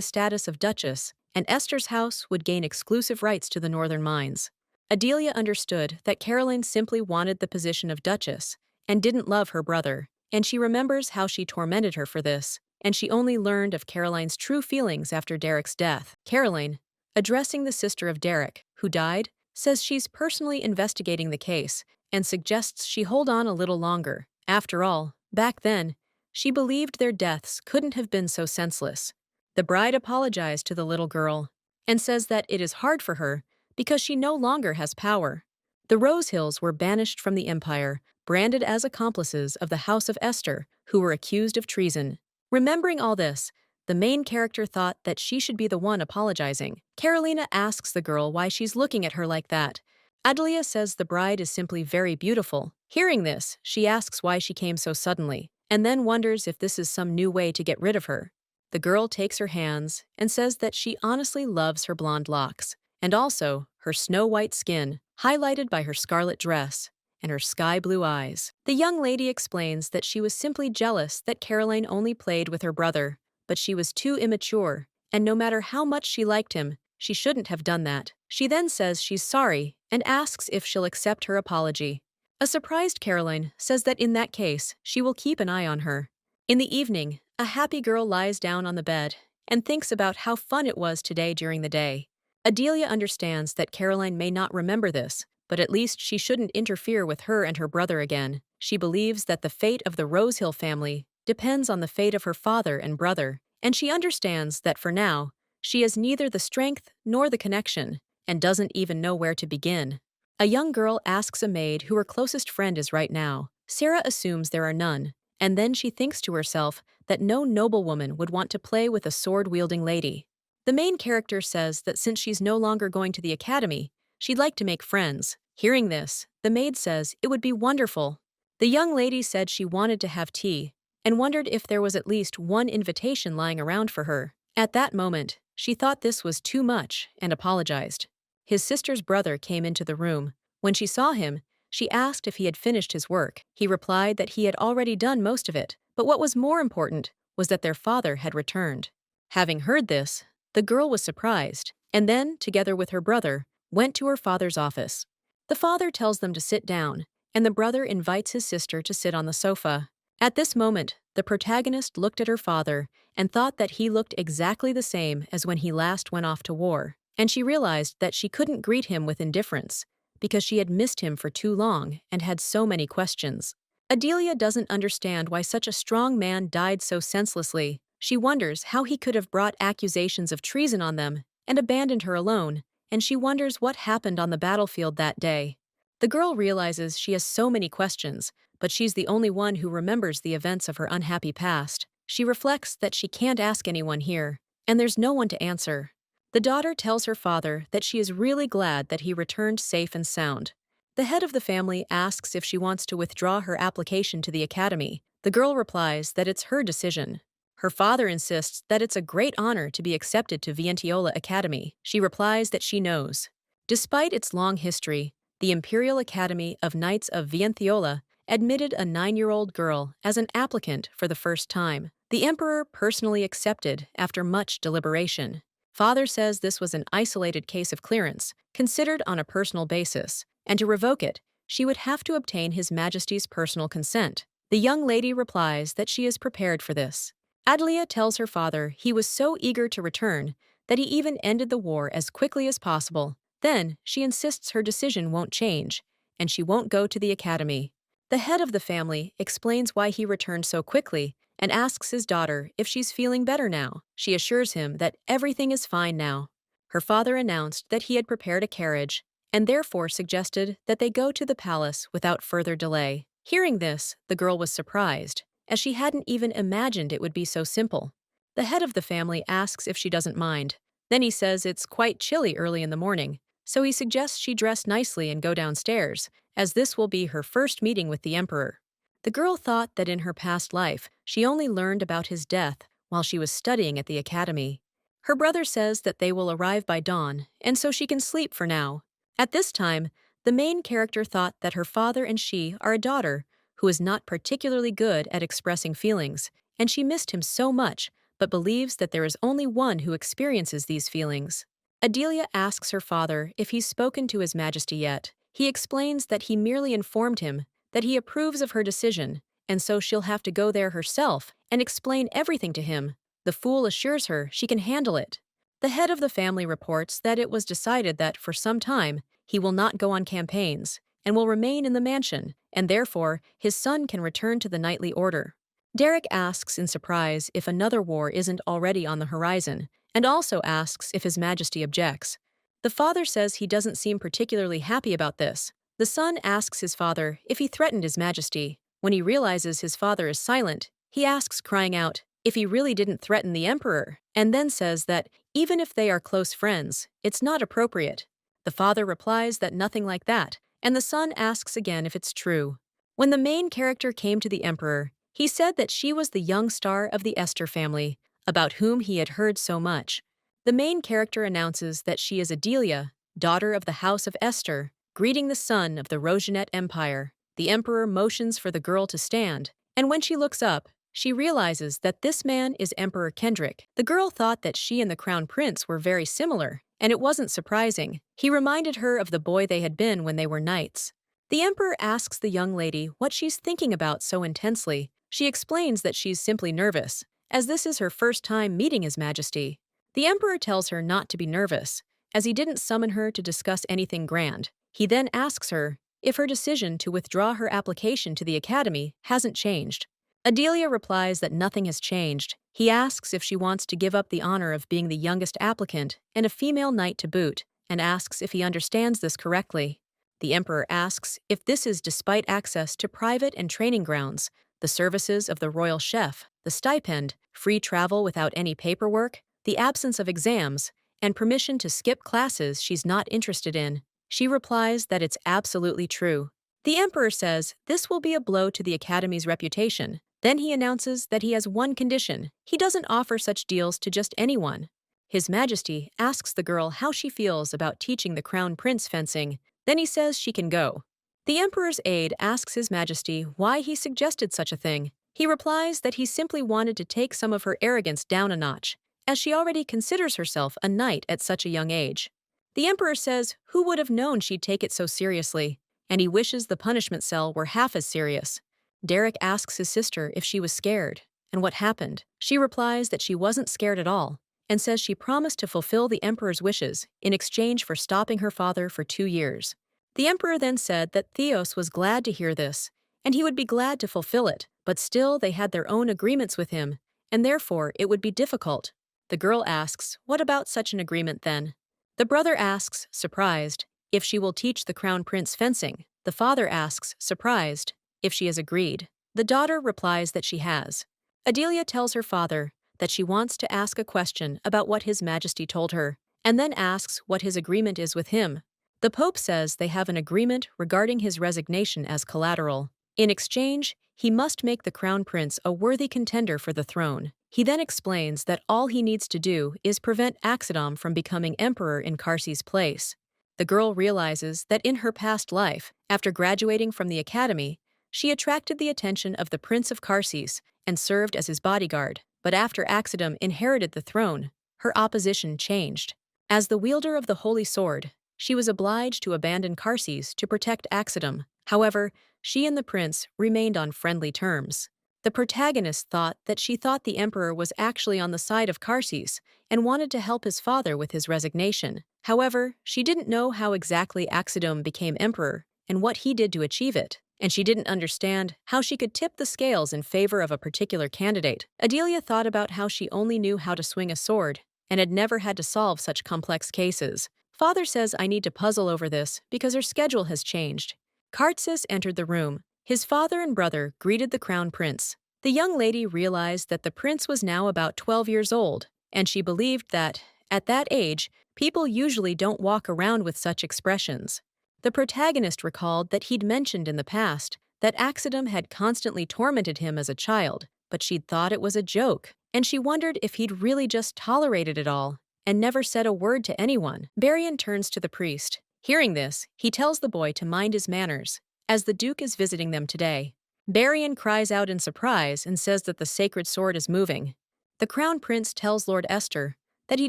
status of Duchess, and Esther's house would gain exclusive rights to the northern mines. Adelia understood that Caroline simply wanted the position of Duchess and didn't love her brother, and she remembers how she tormented her for this, and she only learned of Caroline's true feelings after Derek's death. Caroline, addressing the sister of Derek, who died, says she's personally investigating the case and suggests she hold on a little longer. After all, back then, she believed their deaths couldn't have been so senseless. The bride apologized to the little girl and says that it is hard for her because she no longer has power. The Rosehills were banished from the empire, branded as accomplices of the House of Esther, who were accused of treason. Remembering all this, the main character thought that she should be the one apologizing. Carolina asks the girl why she's looking at her like that. Adelia says the bride is simply very beautiful. Hearing this, she asks why she came so suddenly, and then wonders if this is some new way to get rid of her. The girl takes her hands and says that she honestly loves her blonde locks, and also her snow-white skin, highlighted by her scarlet dress, and her sky-blue eyes. The young lady explains that she was simply jealous that Caroline only played with her brother, but she was too immature, and no matter how much she liked him, she shouldn't have done that. She then says she's sorry and asks if she'll accept her apology. A surprised Caroline says that in that case, she will keep an eye on her. In the evening, a happy girl lies down on the bed and thinks about how fun it was today during the day. Adelia understands that Caroline may not remember this, but at least she shouldn't interfere with her and her brother again. She believes that the fate of the Rosehill family depends on the fate of her father and brother, and she understands that for now, she has neither the strength nor the connection, and doesn't even know where to begin. A young girl asks a maid who her closest friend is right now. Sarah assumes there are none, and then she thinks to herself that no noblewoman would want to play with a sword-wielding lady. The main character says that since she's no longer going to the academy, she'd like to make friends. Hearing this, the maid says it would be wonderful. The young lady said she wanted to have tea, and wondered if there was at least one invitation lying around for her. At that moment, she thought this was too much and apologized. His sister's brother came into the room. When she saw him, she asked if he had finished his work. He replied that he had already done most of it, but what was more important was that their father had returned. Having heard this, the girl was surprised, and then, together with her brother, went to her father's office. The father tells them to sit down, and the brother invites his sister to sit on the sofa. At this moment, the protagonist looked at her father and thought that he looked exactly the same as when he last went off to war, and she realized that she couldn't greet him with indifference because she had missed him for too long and had so many questions. Adelia doesn't understand why such a strong man died so senselessly. She wonders how he could have brought accusations of treason on them and abandoned her alone, and she wonders what happened on the battlefield that day. The girl realizes she has so many questions, but she's the only one who remembers the events of her unhappy past. She reflects that she can't ask anyone here, and there's no one to answer. The daughter tells her father that she is really glad that he returned safe and sound. The head of the family asks if she wants to withdraw her application to the academy. The girl replies that it's her decision. Her father insists that it's a great honor to be accepted to Vientiola Academy. She replies that she knows. Despite its long history, the Imperial Academy of Knights of Vientiola admitted a 9-year-old girl as an applicant for the first time. The emperor personally accepted after much deliberation. Father says this was an isolated case of clearance, considered on a personal basis, and to revoke it, she would have to obtain His Majesty's personal consent. The young lady replies that she is prepared for this. Adelia tells her father he was so eager to return that he even ended the war as quickly as possible. Then, she insists her decision won't change, and she won't go to the academy. The head of the family explains why he returned so quickly and asks his daughter if she's feeling better now. She assures him that everything is fine now. Her father announced that he had prepared a carriage and therefore suggested that they go to the palace without further delay. Hearing this, the girl was surprised, as she hadn't even imagined it would be so simple. The head of the family asks if she doesn't mind, Then he says it's quite chilly early in the morning, so he suggests she dress nicely and go downstairs, as this will be her first meeting with the emperor. The girl thought that in her past life, she only learned about his death while she was studying at the academy. Her brother says that they will arrive by dawn, and so she can sleep for now. At this time, the main character thought that her father and she are a daughter who is not particularly good at expressing feelings, and she missed him so much, but believes that there is only one who experiences these feelings. Adelia asks her father if he's spoken to His Majesty yet. He explains that he merely informed him that he approves of her decision, and so she'll have to go there herself and explain everything to him. The fool assures her she can handle it. The head of the family reports that it was decided that, for some time, he will not go on campaigns and will remain in the mansion, and therefore his son can return to the knightly order. Derek asks in surprise if another war isn't already on the horizon, and also asks if His Majesty objects. The father says he doesn't seem particularly happy about this. The son asks his father if he threatened His Majesty. When he realizes his father is silent, he asks, crying out, if he really didn't threaten the emperor, and then says that, even if they are close friends, it's not appropriate. The father replies that nothing like that, and the son asks again if it's true. When the main character came to the emperor, he said that she was the young star of the Esther family, about whom he had heard so much. The main character announces that she is Adelia, daughter of the House of Esther, greeting the son of the Rojanet Empire. The emperor motions for the girl to stand, and when she looks up, she realizes that this man is Emperor Kendrick. The girl thought that she and the crown prince were very similar, and it wasn't surprising. He reminded her of the boy they had been when they were knights. The emperor asks the young lady what she's thinking about so intensely. She explains that she's simply nervous, as this is her first time meeting His Majesty. The emperor tells her not to be nervous, as he didn't summon her to discuss anything grand. He then asks her if her decision to withdraw her application to the academy hasn't changed. Adelia replies that nothing has changed. He asks if she wants to give up the honor of being the youngest applicant and a female knight to boot, and asks if he understands this correctly. The emperor asks if this is despite access to private and training grounds, the services of the royal chef, the stipend, free travel without any paperwork, the absence of exams, and permission to skip classes she's not interested in. She replies that it's absolutely true. The emperor says this will be a blow to the academy's reputation. Then he announces that he has one condition. He doesn't offer such deals to just anyone. His Majesty asks the girl how she feels about teaching the crown prince fencing. Then he says she can go. The emperor's aide asks His Majesty why he suggested such a thing. He replies that he simply wanted to take some of her arrogance down a notch, as she already considers herself a knight at such a young age. The emperor says who would have known she'd take it so seriously, and he wishes the punishment cell were half as serious. Derek asks his sister if she was scared, and what happened. She replies that she wasn't scared at all, and says she promised to fulfill the emperor's wishes in exchange for stopping her father for 2 years. The emperor then said that Theos was glad to hear this, and he would be glad to fulfill it, but still they had their own agreements with him, and therefore it would be difficult. The girl asks, what about such an agreement then? The brother asks, surprised, if she will teach the crown prince fencing. The father asks, surprised, if she has agreed. The daughter replies that she has. Adelia tells her father that she wants to ask a question about what His Majesty told her, and then asks what his agreement is with him. The Pope says they have an agreement regarding his resignation as collateral. In exchange, he must make the crown prince a worthy contender for the throne. He then explains that all he needs to do is prevent Axidom from becoming emperor in Karsi's place. The girl realizes that in her past life, after graduating from the academy, she attracted the attention of the Prince of Karsis and served as his bodyguard. But after Axidom inherited the throne, her opposition changed. As the wielder of the Holy Sword, she was obliged to abandon Karsis to protect Axidom. However, she and the prince remained on friendly terms. The protagonist thought that she thought the emperor was actually on the side of Karsis and wanted to help his father with his resignation. However, she didn't know how exactly Axidom became emperor and what he did to achieve it, and she didn't understand how she could tip the scales in favor of a particular candidate. Adelia thought about how she only knew how to swing a sword and had never had to solve such complex cases. Father says I need to puzzle over this because her schedule has changed. Kartsis entered the room. His father and brother greeted the crown prince. The young lady realized that the prince was now about 12 years old, and she believed that, At that age, people usually don't walk around with such expressions. The protagonist recalled that he'd mentioned in the past that Axidum had constantly tormented him as a child, but she'd thought it was a joke, and she wondered if he'd really just tolerated it all and never said a word to anyone. Barian turns to the priest. Hearing this, he tells the boy to mind his manners, as the Duke is visiting them today. Barian cries out in surprise and says that the sacred sword is moving. The Crown Prince tells Lord Esther that he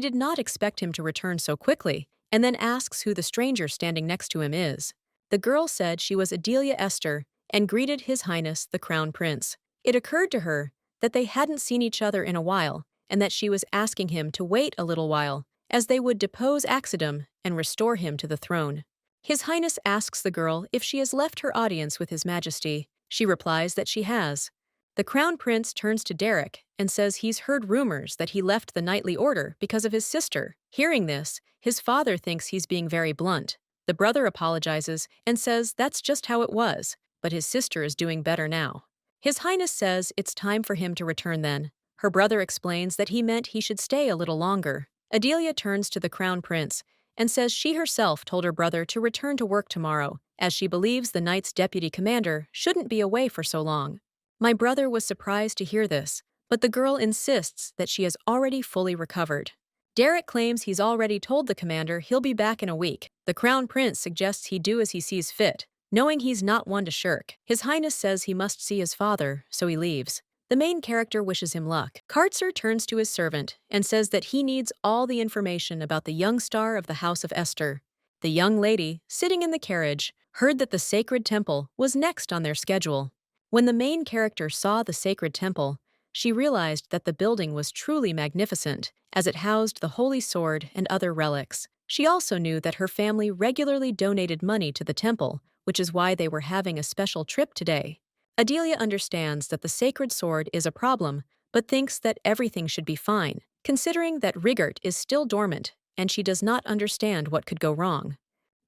did not expect him to return so quickly, and then asks who the stranger standing next to him is. The girl said she was Adelia Esther and greeted His Highness the Crown Prince. It occurred to her that they hadn't seen each other in a while and that she was asking him to wait a little while, as they would depose Axidum and restore him to the throne. His Highness asks the girl if she has left her audience with His Majesty. She replies that she has. The Crown Prince turns to Derek and says he's heard rumors that he left the knightly order because of his sister. Hearing this, his father thinks he's being very blunt. The brother apologizes and says that's just how it was, but his sister is doing better now. His Highness says it's time for him to return then. Her brother explains that he meant he should stay a little longer. Adelia turns to the Crown Prince and says she herself told her brother to return to work tomorrow, as she believes the knight's deputy commander shouldn't be away for so long. My brother was surprised to hear this, but the girl insists that she has already fully recovered. Derek claims he's already told the commander he'll be back in a week. The Crown Prince suggests he do as he sees fit, knowing he's not one to shirk. His Highness says he must see his father, so he leaves. The main character wishes him luck. Kartzer turns to his servant and says that he needs all the information about the young star of the House of Esther. The young lady, sitting in the carriage, heard that the sacred temple was next on their schedule. When the main character saw the sacred temple, she realized that the building was truly magnificent, as it housed the holy sword and other relics. She also knew that her family regularly donated money to the temple, which is why they were having a special trip today. Adelia understands that the sacred sword is a problem, but thinks that everything should be fine, considering that Rigert is still dormant, and she does not understand what could go wrong.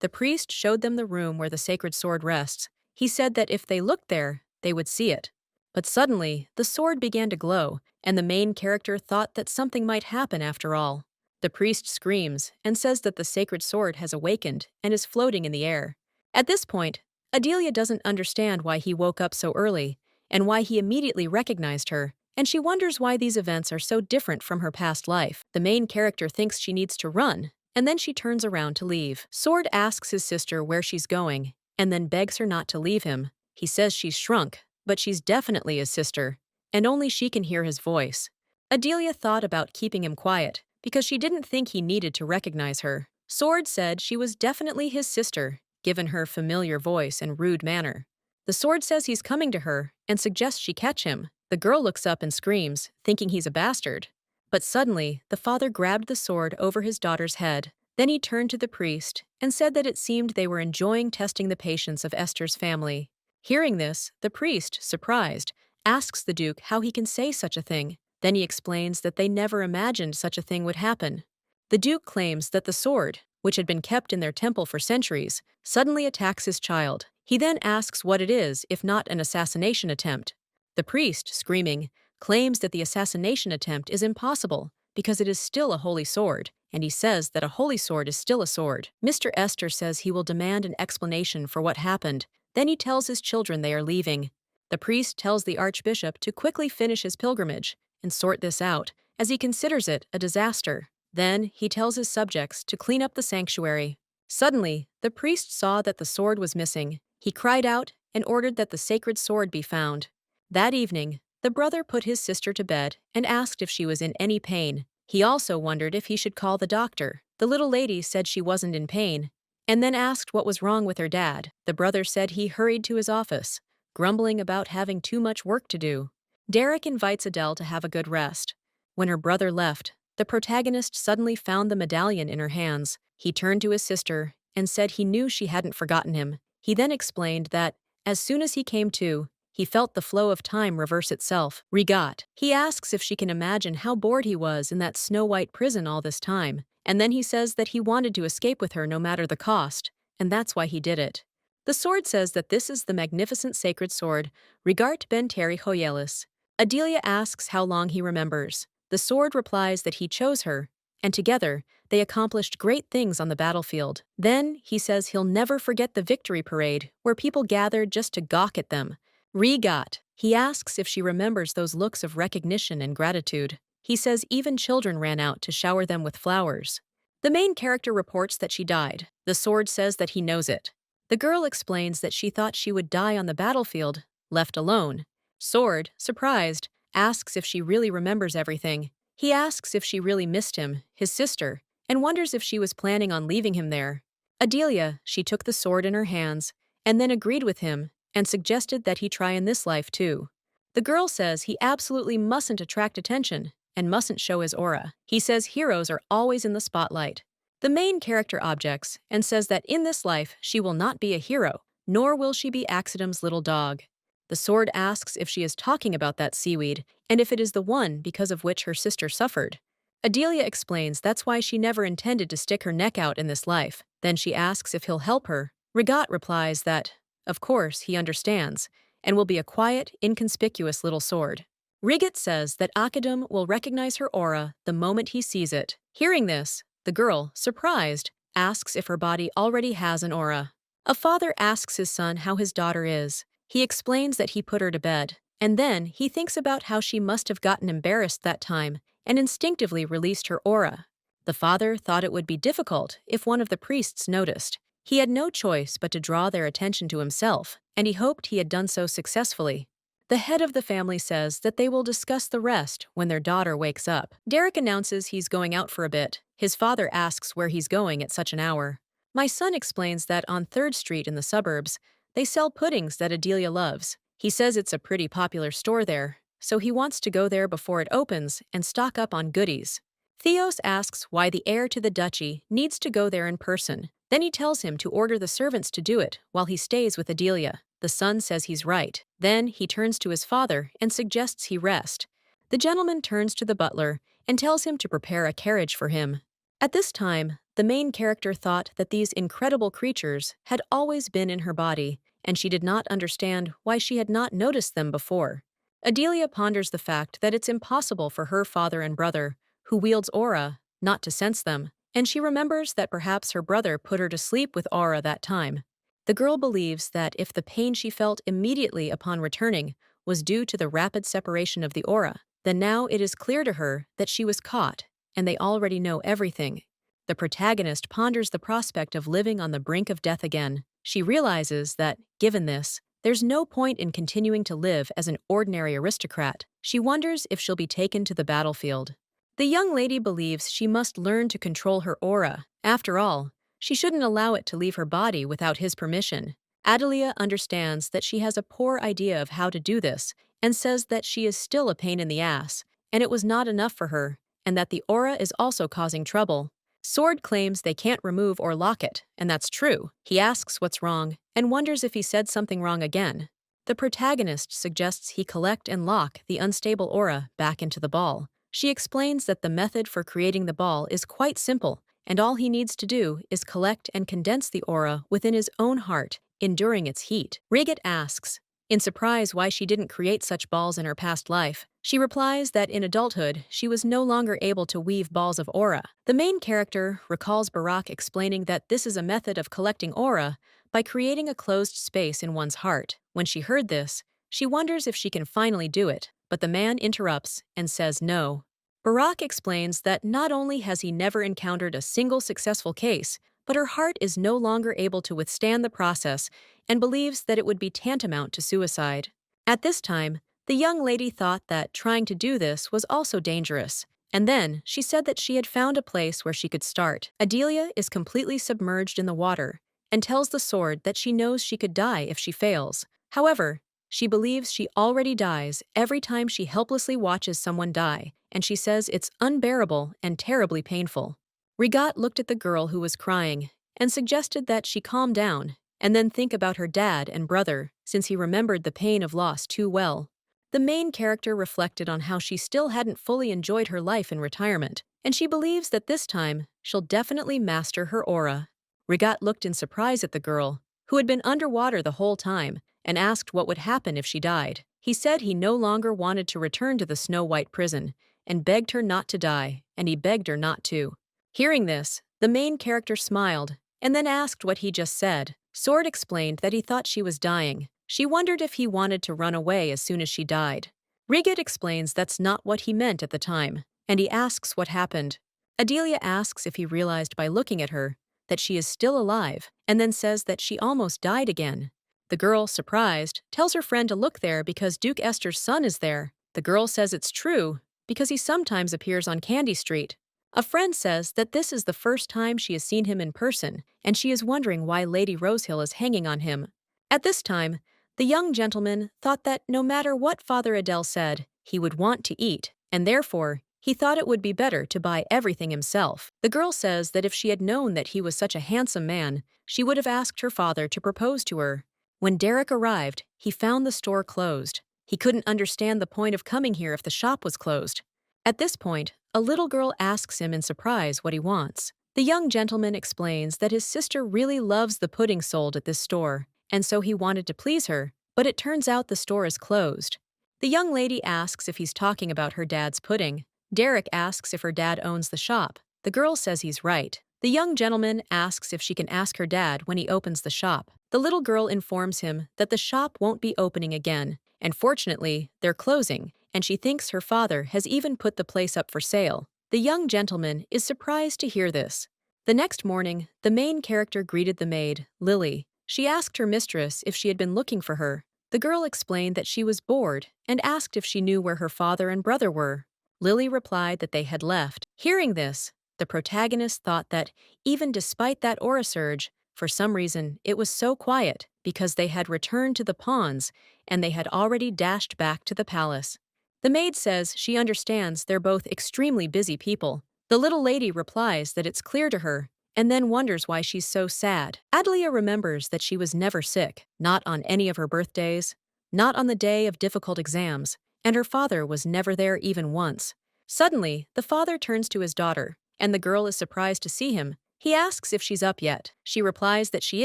The priest showed them the room where the sacred sword rests. He said that if they looked there, they would see it. But suddenly, the sword began to glow, and the main character thought that something might happen after all. The priest screams and says that the sacred sword has awakened and is floating in the air. At this point, Adelia doesn't understand why he woke up so early and why he immediately recognized her, and she wonders why these events are so different from her past life. The main character thinks she needs to run, and then she turns around to leave. Sword asks his sister where she's going, and then begs her not to leave him. He says she's shrunk, but she's definitely his sister, and only she can hear his voice. Adelia thought about keeping him quiet, because she didn't think he needed to recognize her. Sword said she was definitely his sister, given her familiar voice and rude manner. The sword says he's coming to her and suggests she catch him. The girl looks up and screams, thinking he's a bastard. But suddenly, the father grabbed the sword over his daughter's head. Then he turned to the priest and said that it seemed they were enjoying testing the patience of Esther's family. Hearing this, the priest, surprised, asks the Duke how he can say such a thing. Then he explains that they never imagined such a thing would happen. The Duke claims that the sword, which had been kept in their temple for centuries, suddenly attacks his child. He then asks what it is, if not an assassination attempt. The priest, screaming, claims that the assassination attempt is impossible because it is still a holy sword, and he says that a holy sword is still a sword. Mr. Esther says he will demand an explanation for what happened. Then he tells his children they are leaving. The priest tells the archbishop to quickly finish his pilgrimage and sort this out, as he considers it a disaster. Then he tells his subjects to clean up the sanctuary. Suddenly, the priest saw that the sword was missing. He cried out and ordered that the sacred sword be found. That evening, the brother put his sister to bed and asked if she was in any pain. He also wondered if he should call the doctor. The little lady said she wasn't in pain, and then asked what was wrong with her dad. The brother said he hurried to his office, grumbling about having too much work to do. Derek invites Adele to have a good rest. When her brother left, the protagonist suddenly found the medallion in her hands. He turned to his sister and said he knew she hadn't forgotten him. He then explained that, as soon as he came to, he felt the flow of time reverse itself. Regat. He asks if she can imagine how bored he was in that snow-white prison all this time, and then he says that he wanted to escape with her no matter the cost, and that's why he did it. The sword says that this is the magnificent sacred sword, Rigart ben Teri Hoyelis. Adelia asks how long he remembers. The sword replies that he chose her, and together, they accomplished great things on the battlefield. Then, he says he'll never forget the victory parade, where people gathered just to gawk at them. Regat. He asks if she remembers those looks of recognition and gratitude. He says even children ran out to shower them with flowers. The main character reports that she died. The sword says that he knows it. The girl explains that she thought she would die on the battlefield, left alone. Sword, surprised, asks if she really remembers everything. He asks if she really missed him, his sister, and wonders if she was planning on leaving him there. Adelia, she took the sword in her hands, and then agreed with him, and suggested that he try in this life too. The girl says he absolutely mustn't attract attention, and mustn't show his aura. He says heroes are always in the spotlight. The main character objects, and says that in this life she will not be a hero, nor will she be Axidam's little dog. The sword asks if she is talking about that seaweed, and if it is the one because of which her sister suffered. Adelia explains that's why she never intended to stick her neck out in this life. Then she asks if he'll help her. Regat replies that, of course, he understands, and will be a quiet, inconspicuous little sword. Regat says that Axidam will recognize her aura the moment he sees it. Hearing this, the girl, surprised, asks if her body already has an aura. A father asks his son how his daughter is. He explains that he put her to bed, and then he thinks about how she must have gotten embarrassed that time and instinctively released her aura. The father thought it would be difficult if one of the priests noticed. He had no choice but to draw their attention to himself, and he hoped he had done so successfully. The head of the family says that they will discuss the rest when their daughter wakes up. Derek announces he's going out for a bit. His father asks where he's going at such an hour. My son explains that on 3rd Street in the suburbs, they sell puddings that Adelia loves. He says it's a pretty popular store there, so he wants to go there before it opens and stock up on goodies. Theos asks why the heir to the duchy needs to go there in person. Then he tells him to order the servants to do it while he stays with Adelia. The son says he's right. Then he turns to his father and suggests he rest. The gentleman turns to the butler and tells him to prepare a carriage for him. At this time, the main character thought that these incredible creatures had always been in her body, and she did not understand why she had not noticed them before. Adelia ponders the fact that it's impossible for her father and brother, who wields aura, not to sense them, and she remembers that perhaps her brother put her to sleep with aura that time. The girl believes that if the pain she felt immediately upon returning was due to the rapid separation of the aura, then now it is clear to her that she was caught, and they already know everything. The protagonist ponders the prospect of living on the brink of death again. She realizes that, given this, there's no point in continuing to live as an ordinary aristocrat. She wonders if she'll be taken to the battlefield. The young lady believes she must learn to control her aura. After all, she shouldn't allow it to leave her body without his permission. Adelia understands that she has a poor idea of how to do this and says that she is still a pain in the ass, and it was not enough for her, and that the aura is also causing trouble. Sword claims they can't remove or lock it, and that's true. He asks what's wrong and wonders if he said something wrong again. The protagonist suggests he collect and lock the unstable aura back into the ball. She explains that the method for creating the ball is quite simple, and all he needs to do is collect and condense the aura within his own heart, enduring its heat. Regat asks, in surprise, why she didn't create such balls in her past life. She replies that in adulthood, she was no longer able to weave balls of aura. The main character recalls Barak explaining that this is a method of collecting aura by creating a closed space in one's heart. When she heard this, she wonders if she can finally do it, but the man interrupts and says no. Barak explains that not only has he never encountered a single successful case, but her heart is no longer able to withstand the process and believes that it would be tantamount to suicide. At this time, the young lady thought that trying to do this was also dangerous, and then she said that she had found a place where she could start. Adelia is completely submerged in the water and tells the sword that she knows she could die if she fails. However, she believes she already dies every time she helplessly watches someone die, and she says it's unbearable and terribly painful. Regat looked at the girl who was crying and suggested that she calm down and then think about her dad and brother, since he remembered the pain of loss too well. The main character reflected on how she still hadn't fully enjoyed her life in retirement, and she believes that this time she'll definitely master her aura. Regat looked in surprise at the girl, who had been underwater the whole time, and asked what would happen if she died. He said he no longer wanted to return to the snow-white prison, and begged her not to die, and he begged her not to. Hearing this, the main character smiled, and then asked what he just said. Sword explained that he thought she was dying. She wondered if he wanted to run away as soon as she died. Rigid explains that's not what he meant at the time, and he asks what happened. Adelia asks if he realized by looking at her that she is still alive, and then says that she almost died again. The girl, surprised, tells her friend to look there because Duke Esther's son is there. The girl says it's true because he sometimes appears on Candy Street. A friend says that this is the first time she has seen him in person, and she is wondering why Lady Rosehill is hanging on him. At this time, the young gentleman thought that no matter what Father Adele said, he would want to eat, and therefore, he thought it would be better to buy everything himself. The girl says that if she had known that he was such a handsome man, she would have asked her father to propose to her. When Derek arrived, he found the store closed. He couldn't understand the point of coming here if the shop was closed. At this point, a little girl asks him in surprise what he wants. The young gentleman explains that his sister really loves the pudding sold at this store, and so he wanted to please her, but it turns out the store is closed. The young lady asks if he's talking about her dad's pudding. Derek asks if her dad owns the shop. The girl says he's right. The young gentleman asks if she can ask her dad when he opens the shop. The little girl informs him that the shop won't be opening again, and fortunately, they're closing, and she thinks her father has even put the place up for sale. The young gentleman is surprised to hear this. The next morning, the main character greeted the maid, Lily. She asked her mistress if she had been looking for her. The girl explained that she was bored and asked if she knew where her father and brother were. Lily replied that they had left. Hearing this, the protagonist thought that, even despite that aura surge, for some reason it was so quiet because they had returned to the pawns and they had already dashed back to the palace. The maid says she understands they're both extremely busy people. The little lady replies that it's clear to her and then wonders why she's so sad. Adelia remembers that she was never sick, not on any of her birthdays, not on the day of difficult exams, and her father was never there even once. Suddenly, the father turns to his daughter, and the girl is surprised to see him. He asks if she's up yet. She replies that she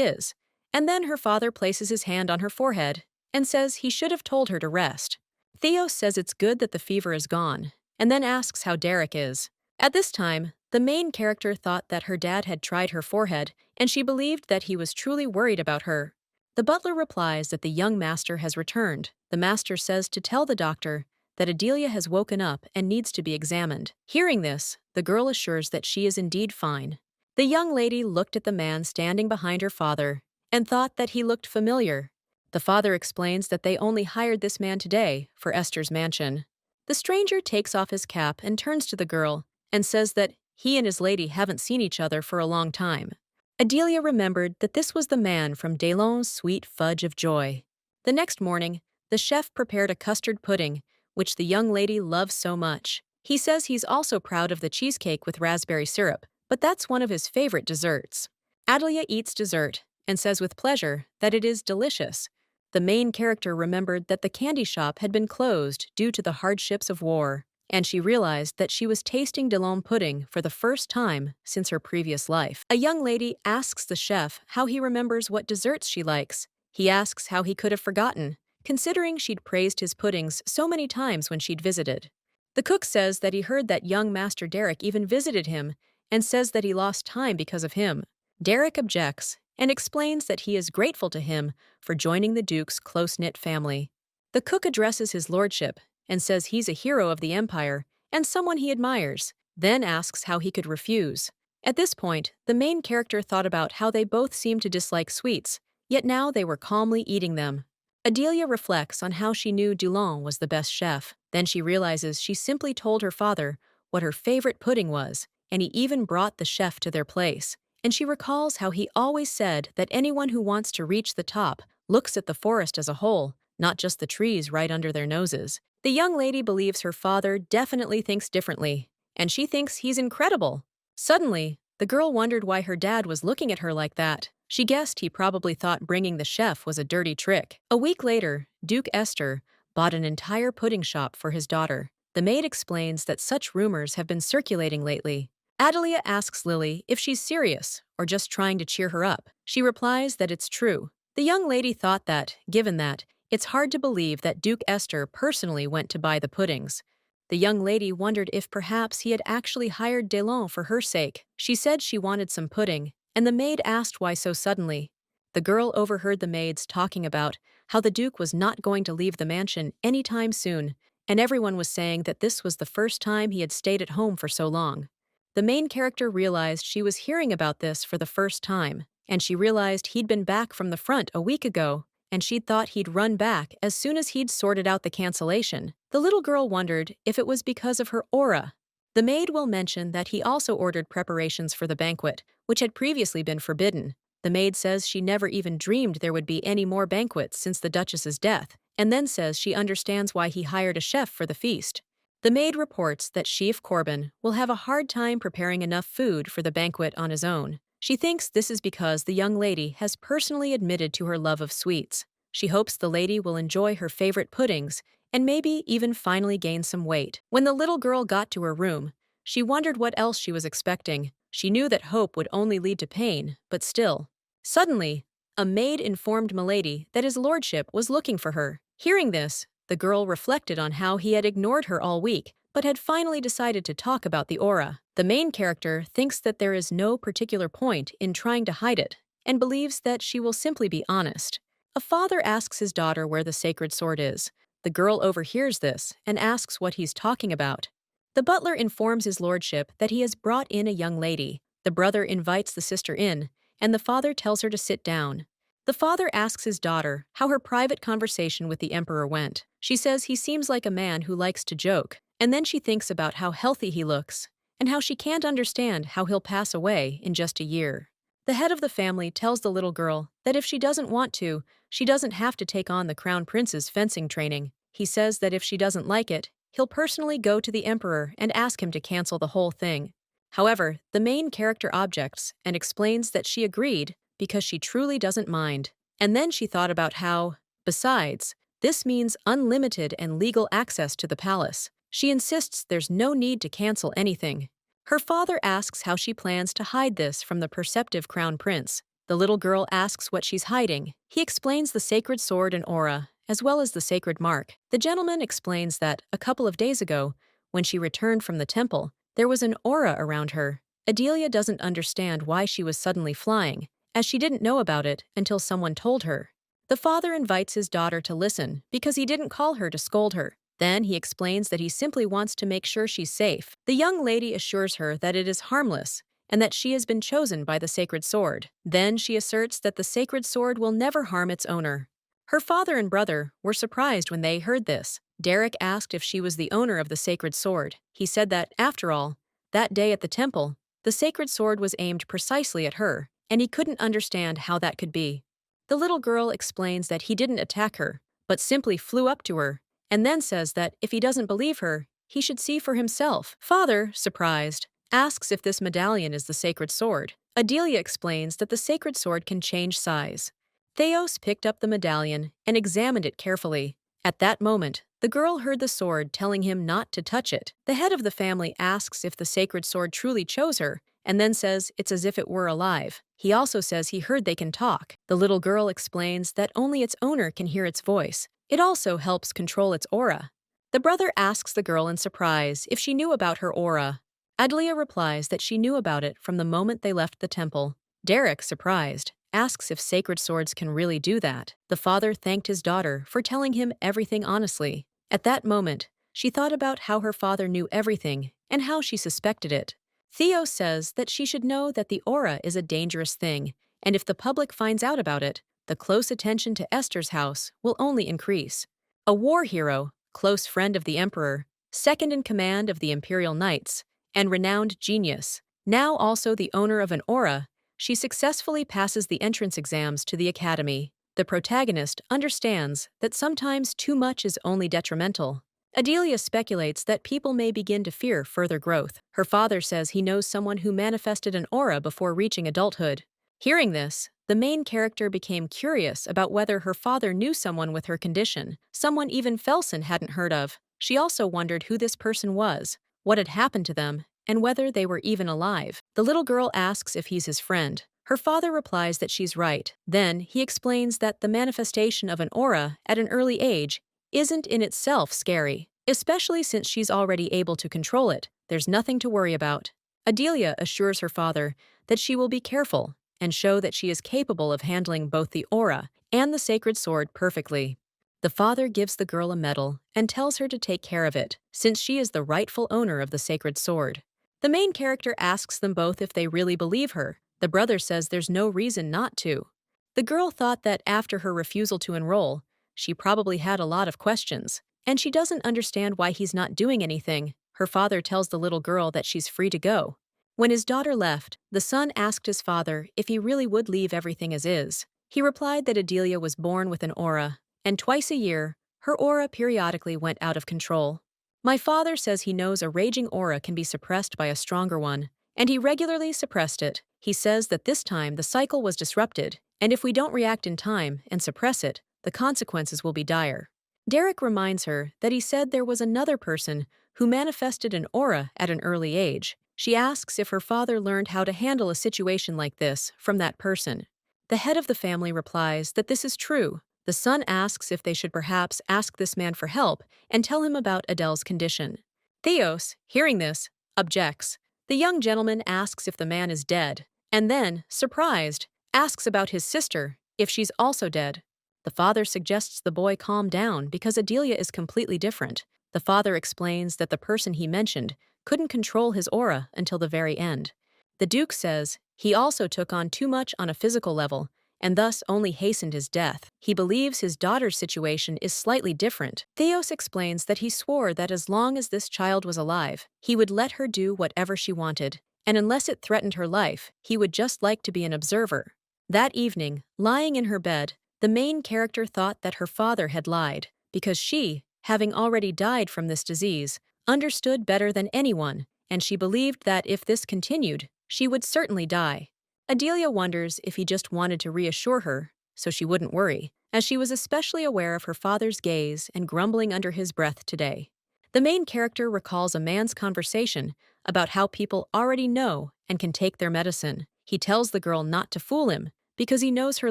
is, and then her father places his hand on her forehead and says he should have told her to rest. Theo says it's good that the fever is gone, and then asks how Derek is. At this time, the main character thought that her dad had tried her forehead, and she believed that he was truly worried about her. The butler replies that the young master has returned. The master says to tell the doctor that Adelia has woken up and needs to be examined. Hearing this, the girl assures that she is indeed fine. The young lady looked at the man standing behind her father and thought that he looked familiar. The father explains that they only hired this man today for Esther's mansion. The stranger takes off his cap and turns to the girl and says that he and his lady haven't seen each other for a long time. Adelia remembered that this was the man from Delon's Sweet Fudge of Joy. The next morning, the chef prepared a custard pudding, which the young lady loves so much. He says he's also proud of the cheesecake with raspberry syrup, but that's one of his favorite desserts. Adelia eats dessert and says with pleasure that it is delicious. The main character remembered that the candy shop had been closed due to the hardships of war, and she realized that she was tasting Delon pudding for the first time since her previous life. A young lady asks the chef how he remembers what desserts she likes. He asks how he could have forgotten, considering she'd praised his puddings so many times when she'd visited. The cook says that he heard that young Master Derek even visited him and says that he lost time because of him. Derek objects and explains that he is grateful to him for joining the Duke's close-knit family. The cook addresses his lordship and says he's a hero of the Empire and someone he admires, then asks how he could refuse. At this point, the main character thought about how they both seemed to dislike sweets, yet now they were calmly eating them. Adelia reflects on how she knew Dulon was the best chef. Then she realizes she simply told her father what her favorite pudding was, and he even brought the chef to their place. And she recalls how he always said that anyone who wants to reach the top looks at the forest as a whole, not just the trees right under their noses. The young lady believes her father definitely thinks differently, and she thinks he's incredible. Suddenly, the girl wondered why her dad was looking at her like that. She guessed he probably thought bringing the chef was a dirty trick. A week later, Duke Esther bought an entire pudding shop for his daughter. The maid explains that such rumors have been circulating lately. Adelia asks Lily if she's serious or just trying to cheer her up. She replies that it's true. The young lady thought that, given that, it's hard to believe that Duke Esther personally went to buy the puddings. The young lady wondered if perhaps he had actually hired Delon for her sake. She said she wanted some pudding, and the maid asked why so suddenly. The girl overheard the maids talking about how the Duke was not going to leave the mansion anytime soon, and everyone was saying that this was the first time he had stayed at home for so long. The main character realized she was hearing about this for the first time, and she realized he'd been back from the front a week ago, and she'd thought he'd run back as soon as he'd sorted out the cancellation. The little girl wondered if it was because of her aura. The maid will mention that he also ordered preparations for the banquet, which had previously been forbidden. The maid says she never even dreamed there would be any more banquets since the Duchess's death, and then says she understands why he hired a chef for the feast. The maid reports that Chief Corbin will have a hard time preparing enough food for the banquet on his own. She thinks this is because the young lady has personally admitted to her love of sweets. She hopes the lady will enjoy her favorite puddings and maybe even finally gain some weight. When the little girl got to her room, she wondered what else she was expecting. She knew that hope would only lead to pain, but still. Suddenly, a maid informed Milady that his lordship was looking for her. Hearing this, the girl reflected on how he had ignored her all week, but had finally decided to talk about the aura. The main character thinks that there is no particular point in trying to hide it, and believes that she will simply be honest. A father asks his daughter where the sacred sword is. The girl overhears this and asks what he's talking about. The butler informs his lordship that he has brought in a young lady. The brother invites the sister in, and the father tells her to sit down. The father asks his daughter how her private conversation with the emperor went. She says he seems like a man who likes to joke, and then she thinks about how healthy he looks, and how she can't understand how he'll pass away in just a year. The head of the family tells the little girl that if she doesn't want to, she doesn't have to take on the crown prince's fencing training. He says that if she doesn't like it, he'll personally go to the emperor and ask him to cancel the whole thing. However, the main character objects and explains that she agreed because she truly doesn't mind. And then she thought about how, besides, this means unlimited and legal access to the palace. She insists there's no need to cancel anything. Her father asks how she plans to hide this from the perceptive crown prince. The little girl asks what she's hiding. He explains the sacred sword and aura, as well as the sacred mark. The gentleman explains that, a couple of days ago, when she returned from the temple, there was an aura around her. Adelia doesn't understand why she was suddenly flying, as she didn't know about it until someone told her. The father invites his daughter to listen because he didn't call her to scold her. Then he explains that he simply wants to make sure she's safe. The young lady assures her that it is harmless and that she has been chosen by the sacred sword. Then she asserts that the sacred sword will never harm its owner. Her father and brother were surprised when they heard this. Derek asked if she was the owner of the sacred sword. He said that, after all, that day at the temple, the sacred sword was aimed precisely at her, and he couldn't understand how that could be. The little girl explains that he didn't attack her, but simply flew up to her, and then says that if he doesn't believe her, he should see for himself. Father, surprised, asks if this medallion is the sacred sword. Adelia explains that the sacred sword can change size. Theos picked up the medallion and examined it carefully. At that moment, the girl heard the sword telling him not to touch it. The head of the family asks if the sacred sword truly chose her, and then says it's as if it were alive. He also says he heard they can talk. The little girl explains that only its owner can hear its voice. It also helps control its aura. The brother asks the girl in surprise if she knew about her aura. Adelia replies that she knew about it from the moment they left the temple. Derek, surprised, asks if sacred swords can really do that. The father thanked his daughter for telling him everything honestly. At that moment, she thought about how her father knew everything and how she suspected it. Theo says that she should know that the aura is a dangerous thing, and if the public finds out about it, the close attention to Esther's house will only increase. A war hero, close friend of the emperor, second in command of the Imperial Knights, and renowned genius, now also the owner of an aura, she successfully passes the entrance exams to the academy. The protagonist understands that sometimes too much is only detrimental. Adelia speculates that people may begin to fear further growth. Her father says he knows someone who manifested an aura before reaching adulthood. Hearing this, the main character became curious about whether her father knew someone with her condition, someone even Felsen hadn't heard of. She also wondered who this person was, what had happened to them, and whether they were even alive. The little girl asks if he's his friend. Her father replies that she's right. Then he explains that the manifestation of an aura at an early age isn't in itself scary. especially since she's already able to control it. There's nothing to worry about. Adelia assures her father that she will be careful and show that she is capable of handling both the aura and the sacred sword perfectly. The father gives the girl a medal and tells her to take care of it, since she is the rightful owner of the sacred sword. The main character asks them both if they really believe her. The brother says there's no reason not to. The girl thought that after her refusal to enroll, she probably had a lot of questions, and she doesn't understand why he's not doing anything. Her father tells the little girl that she's free to go. When his daughter left, the son asked his father if he really would leave everything as is. He replied that Adelia was born with an aura, and twice a year, her aura periodically went out of control. My father says he knows a raging aura can be suppressed by a stronger one, and he regularly suppressed it. He says that this time the cycle was disrupted, and if we don't react in time and suppress it, the consequences will be dire. Derek reminds her that he said there was another person who manifested an aura at an early age. She asks if her father learned how to handle a situation like this from that person. The head of the family replies that this is true. The son asks if they should perhaps ask this man for help and tell him about Adele's condition. Theos, hearing this, objects. The young gentleman asks if the man is dead, and then, surprised, asks about his sister, if she's also dead. The father suggests the boy calm down because Adelia is completely different. The father explains that the person he mentioned couldn't control his aura until the very end. The Duke says he also took on too much on a physical level and thus only hastened his death. He believes his daughter's situation is slightly different. Theos explains that he swore that as long as this child was alive, he would let her do whatever she wanted, and unless it threatened her life, he would just like to be an observer. That evening, lying in her bed, the main character thought that her father had lied, because she, having already died from this disease, understood better than anyone, and she believed that if this continued, she would certainly die. Adelia wonders if he just wanted to reassure her, so she wouldn't worry, as she was especially aware of her father's gaze and grumbling under his breath today. The main character recalls a man's conversation about how people already know and can take their medicine. He tells the girl not to fool him, because he knows her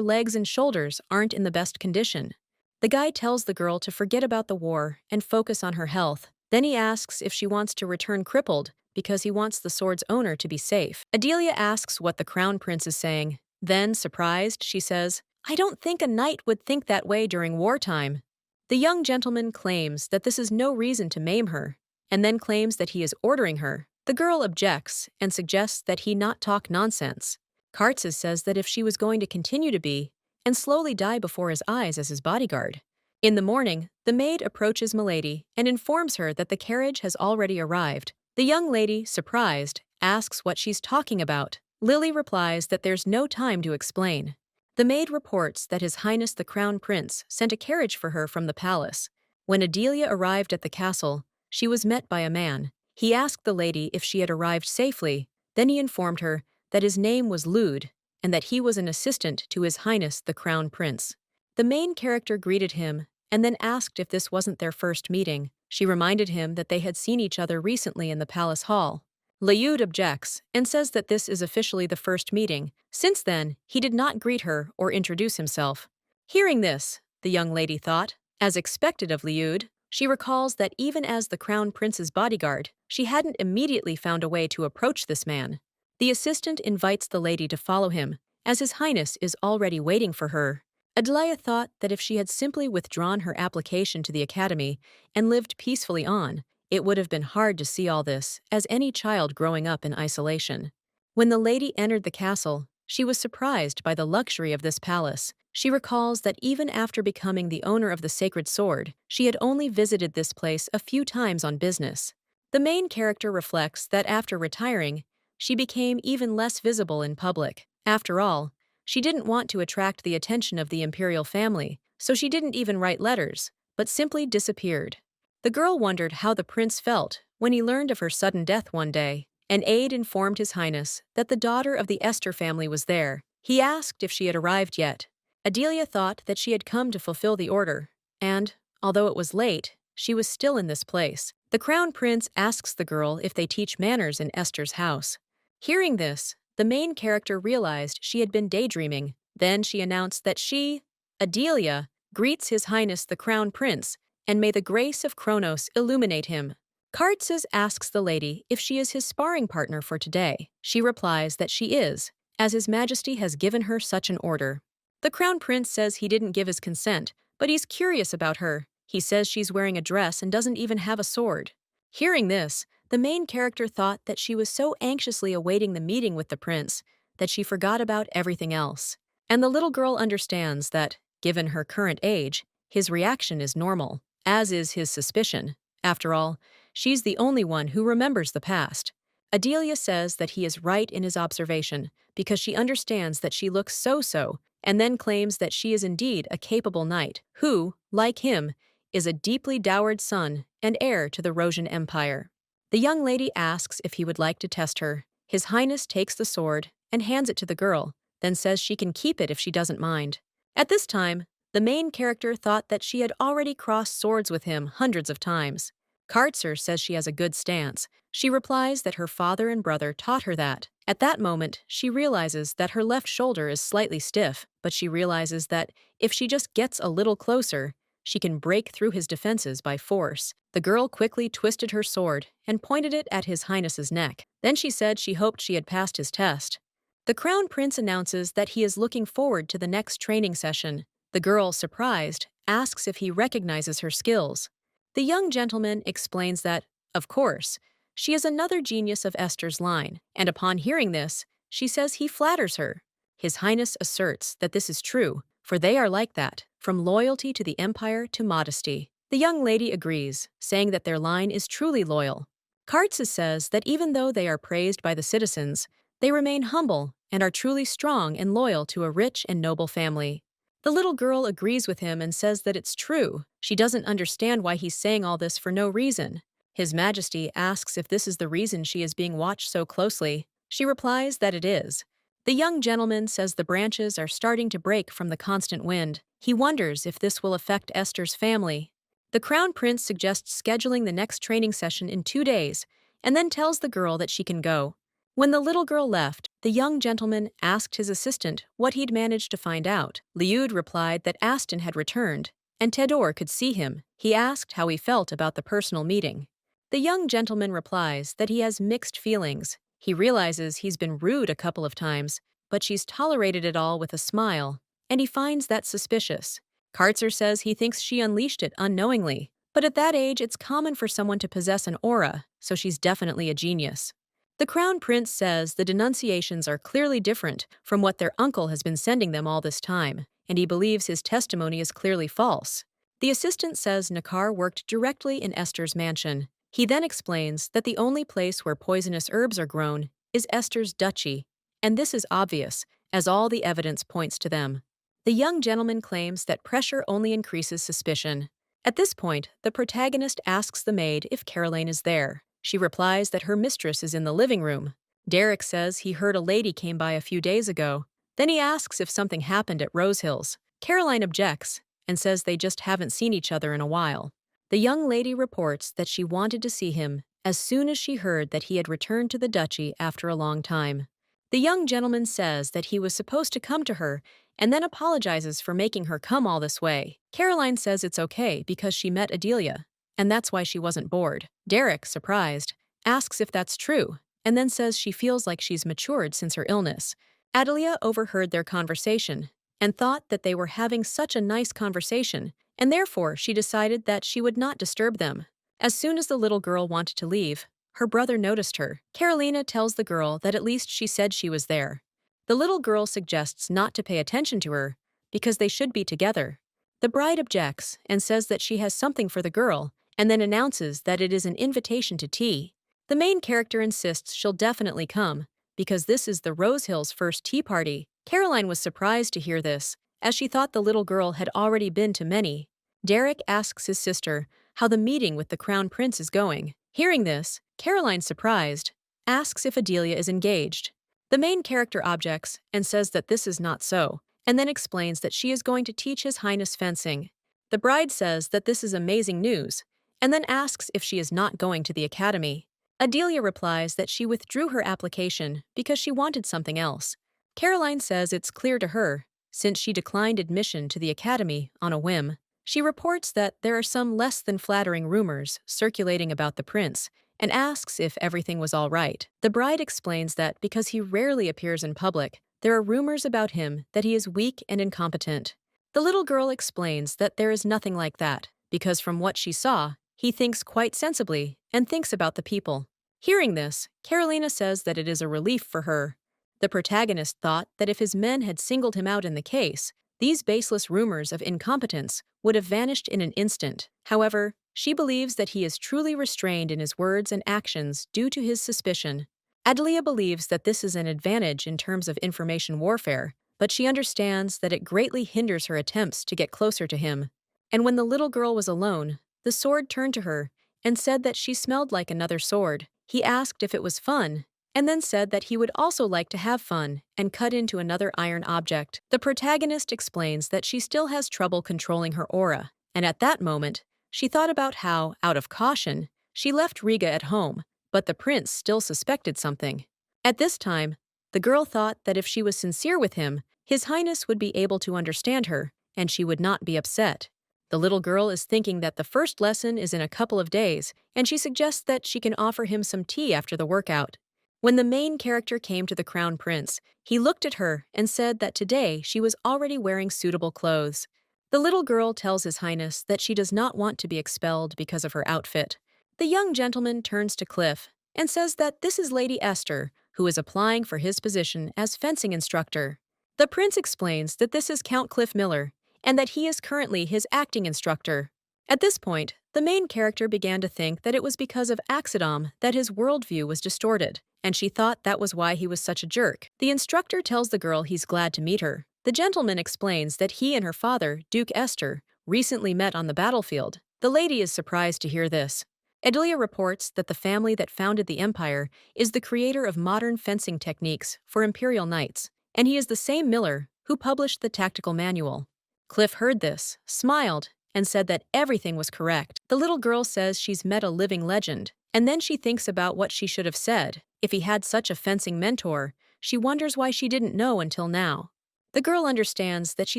legs and shoulders aren't in the best condition. The guy tells the girl to forget about the war and focus on her health. Then he asks if she wants to return crippled because he wants the sword's owner to be safe. Adelia asks what the crown prince is saying. Then, surprised, she says, "I don't think a knight would think that way during wartime." The young gentleman claims that this is no reason to maim her, and then claims that he is ordering her. The girl objects and suggests that he not talk nonsense. Kartzes says that if she was going to continue to be, and slowly die before his eyes as his bodyguard. In the morning, the maid approaches Milady and informs her that the carriage has already arrived. The young lady, surprised, asks what she's talking about. Lily replies that there's no time to explain. The maid reports that His Highness the Crown Prince sent a carriage for her from the palace. When Adelia arrived at the castle, she was met by a man. He asked the lady if she had arrived safely. Then he informed her that his name was Lude, and that he was an assistant to His Highness the Crown Prince. The main character greeted him and then asked if this wasn't their first meeting. She reminded him that they had seen each other recently in the palace hall. Lude objects and says that this is officially the first meeting. Since then, he did not greet her or introduce himself. Hearing this, the young lady thought, as expected of Lude, she recalls that even as the Crown Prince's bodyguard, she hadn't immediately found a way to approach this man. The assistant invites the lady to follow him, as His Highness is already waiting for her. Adelia thought that if she had simply withdrawn her application to the academy and lived peacefully on, it would have been hard to see all this as any child growing up in isolation. When the lady entered the castle, she was surprised by the luxury of this palace. She recalls that even after becoming the owner of the sacred sword, she had only visited this place a few times on business. The main character reflects that after retiring, she became even less visible in public. After all, she didn't want to attract the attention of the Imperial family, so she didn't even write letters, but simply disappeared. The girl wondered how the prince felt when he learned of her sudden death one day. An aide informed His Highness that the daughter of the Esther family was there. He asked if she had arrived yet. Adelia thought that she had come to fulfill the order, and, although it was late, she was still in this place. The crown prince asks the girl if they teach manners in Esther's house. Hearing this, the main character realized she had been daydreaming. Then she announced that she, Adelia, greets His Highness the Crown Prince and may the grace of Kronos illuminate him. Kartses asks the lady if she is his sparring partner for today. She replies that she is, as His Majesty has given her such an order. The Crown Prince says he didn't give his consent, but he's curious about her. He says she's wearing a dress and doesn't even have a sword. Hearing this, the main character thought that she was so anxiously awaiting the meeting with the prince that she forgot about everything else. And the little girl understands that, given her current age, his reaction is normal, as is his suspicion. After all, she's the only one who remembers the past. Adelia says that he is right in his observation because she understands that she looks so-so, and then claims that she is indeed a capable knight who, like him, is a deeply dowered son and heir to the Rosian Empire. The young lady asks if he would like to test her. His Highness takes the sword and hands it to the girl, then says she can keep it if she doesn't mind. At this time, the main character thought that she had already crossed swords with him hundreds of times. Kartzer says she has a good stance. She replies that her father and brother taught her that. At that moment, she realizes that her left shoulder is slightly stiff, but she realizes that if she just gets a little closer, she can break through his defenses by force. The girl quickly twisted her sword and pointed it at His Highness's neck. Then she said she hoped she had passed his test. The Crown Prince announces that he is looking forward to the next training session. The girl, surprised, asks if he recognizes her skills. The young gentleman explains that, of course, she is another genius of Esther's line, and upon hearing this, she says he flatters her. His Highness asserts that this is true, for they are like that, from loyalty to the Empire to modesty. The young lady agrees, saying that their line is truly loyal. Kartses says that even though they are praised by the citizens, they remain humble and are truly strong and loyal to a rich and noble family. The little girl agrees with him and says that it's true. She doesn't understand why he's saying all this for no reason. His Majesty asks if this is the reason she is being watched so closely. She replies that it is. The young gentleman says the branches are starting to break from the constant wind. He wonders if this will affect Esther's family. The Crown Prince suggests scheduling the next training session in 2 days, and then tells the girl that she can go. When the little girl left, the young gentleman asked his assistant what he'd managed to find out. Liud replied that Aston had returned, and Tedor could see him. He asked how he felt about the personal meeting. The young gentleman replies that he has mixed feelings. He realizes he's been rude a couple of times, but she's tolerated it all with a smile, and he finds that suspicious. Kartzer says he thinks she unleashed it unknowingly, but at that age it's common for someone to possess an aura, so she's definitely a genius. The Crown Prince says the denunciations are clearly different from what their uncle has been sending them all this time, and he believes his testimony is clearly false. The assistant says Nakar worked directly in Esther's mansion. He then explains that the only place where poisonous herbs are grown is Esther's duchy, and this is obvious, as all the evidence points to them. The young gentleman claims that pressure only increases suspicion. At this point, the protagonist asks the maid if Caroline is there. She replies that her mistress is in the living room. Derek says he heard a lady came by a few days ago. Then he asks if something happened at Rose Hills. Caroline objects and says they just haven't seen each other in a while. The young lady reports that she wanted to see him as soon as she heard that he had returned to the duchy after a long time. The young gentleman says that he was supposed to come to her and then apologizes for making her come all this way. Caroline says it's okay because she met Adelia, and that's why she wasn't bored. Derek, surprised, asks if that's true, and then says she feels like she's matured since her illness. Adelia overheard their conversation and thought that they were having such a nice conversation, and therefore she decided that she would not disturb them. As soon as the little girl wanted to leave, her brother noticed her. Carolina tells the girl that at least she said she was there. The little girl suggests not to pay attention to her because they should be together. The bride objects and says that she has something for the girl, and then announces that it is an invitation to tea. The main character insists she'll definitely come, because this is the Rose Hills' first tea party. Caroline was surprised to hear this, as she thought the little girl had already been to many. Derek asks his sister how the meeting with the Crown Prince is going. Hearing this, Caroline, surprised, asks if Adelia is engaged. The main character objects and says that this is not so, and then explains that she is going to teach His Highness fencing. The bride says that this is amazing news, and then asks if she is not going to the academy. Adelia replies that she withdrew her application because she wanted something else. Caroline says it's clear to her, since she declined admission to the academy on a whim. She reports that there are some less than flattering rumors circulating about the prince and asks if everything was all right. The bride explains that because he rarely appears in public, there are rumors about him that he is weak and incompetent. The little girl explains that there is nothing like that, because from what she saw, he thinks quite sensibly and thinks about the people. Hearing this, Carolina says that it is a relief for her. The protagonist thought that if his men had singled him out in the case, these baseless rumors of incompetence would have vanished in an instant. However, she believes that he is truly restrained in his words and actions due to his suspicion. Adelia believes that this is an advantage in terms of information warfare, but she understands that it greatly hinders her attempts to get closer to him. And when the little girl was alone, the sword turned to her and said that she smelled like another sword. He asked if it was fun, and then said that he would also like to have fun and cut into another iron object. The protagonist explains that she still has trouble controlling her aura, and at that moment, she thought about how, out of caution, she left Riga at home, but the prince still suspected something. At this time, the girl thought that if she was sincere with him, His Highness would be able to understand her, and she would not be upset. The little girl is thinking that the first lesson is in a couple of days, and she suggests that she can offer him some tea after the workout. When the main character came to the crown prince, he looked at her and said that today she was already wearing suitable clothes. The little girl tells His Highness that she does not want to be expelled because of her outfit. The young gentleman turns to Cliff and says that this is Lady Esther, who is applying for his position as fencing instructor. The prince explains that this is Count Cliff Miller, and that he is currently his acting instructor. At this point, the main character began to think that it was because of Axidom that his worldview was distorted, and she thought that was why he was such a jerk. The instructor tells the girl he's glad to meet her. The gentleman explains that he and her father, Duke Esther, recently met on the battlefield. The lady is surprised to hear this. Adelia reports that the family that founded the empire is the creator of modern fencing techniques for Imperial knights, and he is the same Miller who published the tactical manual. Cliff heard this, smiled, and said that everything was correct. The little girl says she's met a living legend, and then she thinks about what she should have said. If he had such a fencing mentor, she wonders why she didn't know until now. The girl understands that she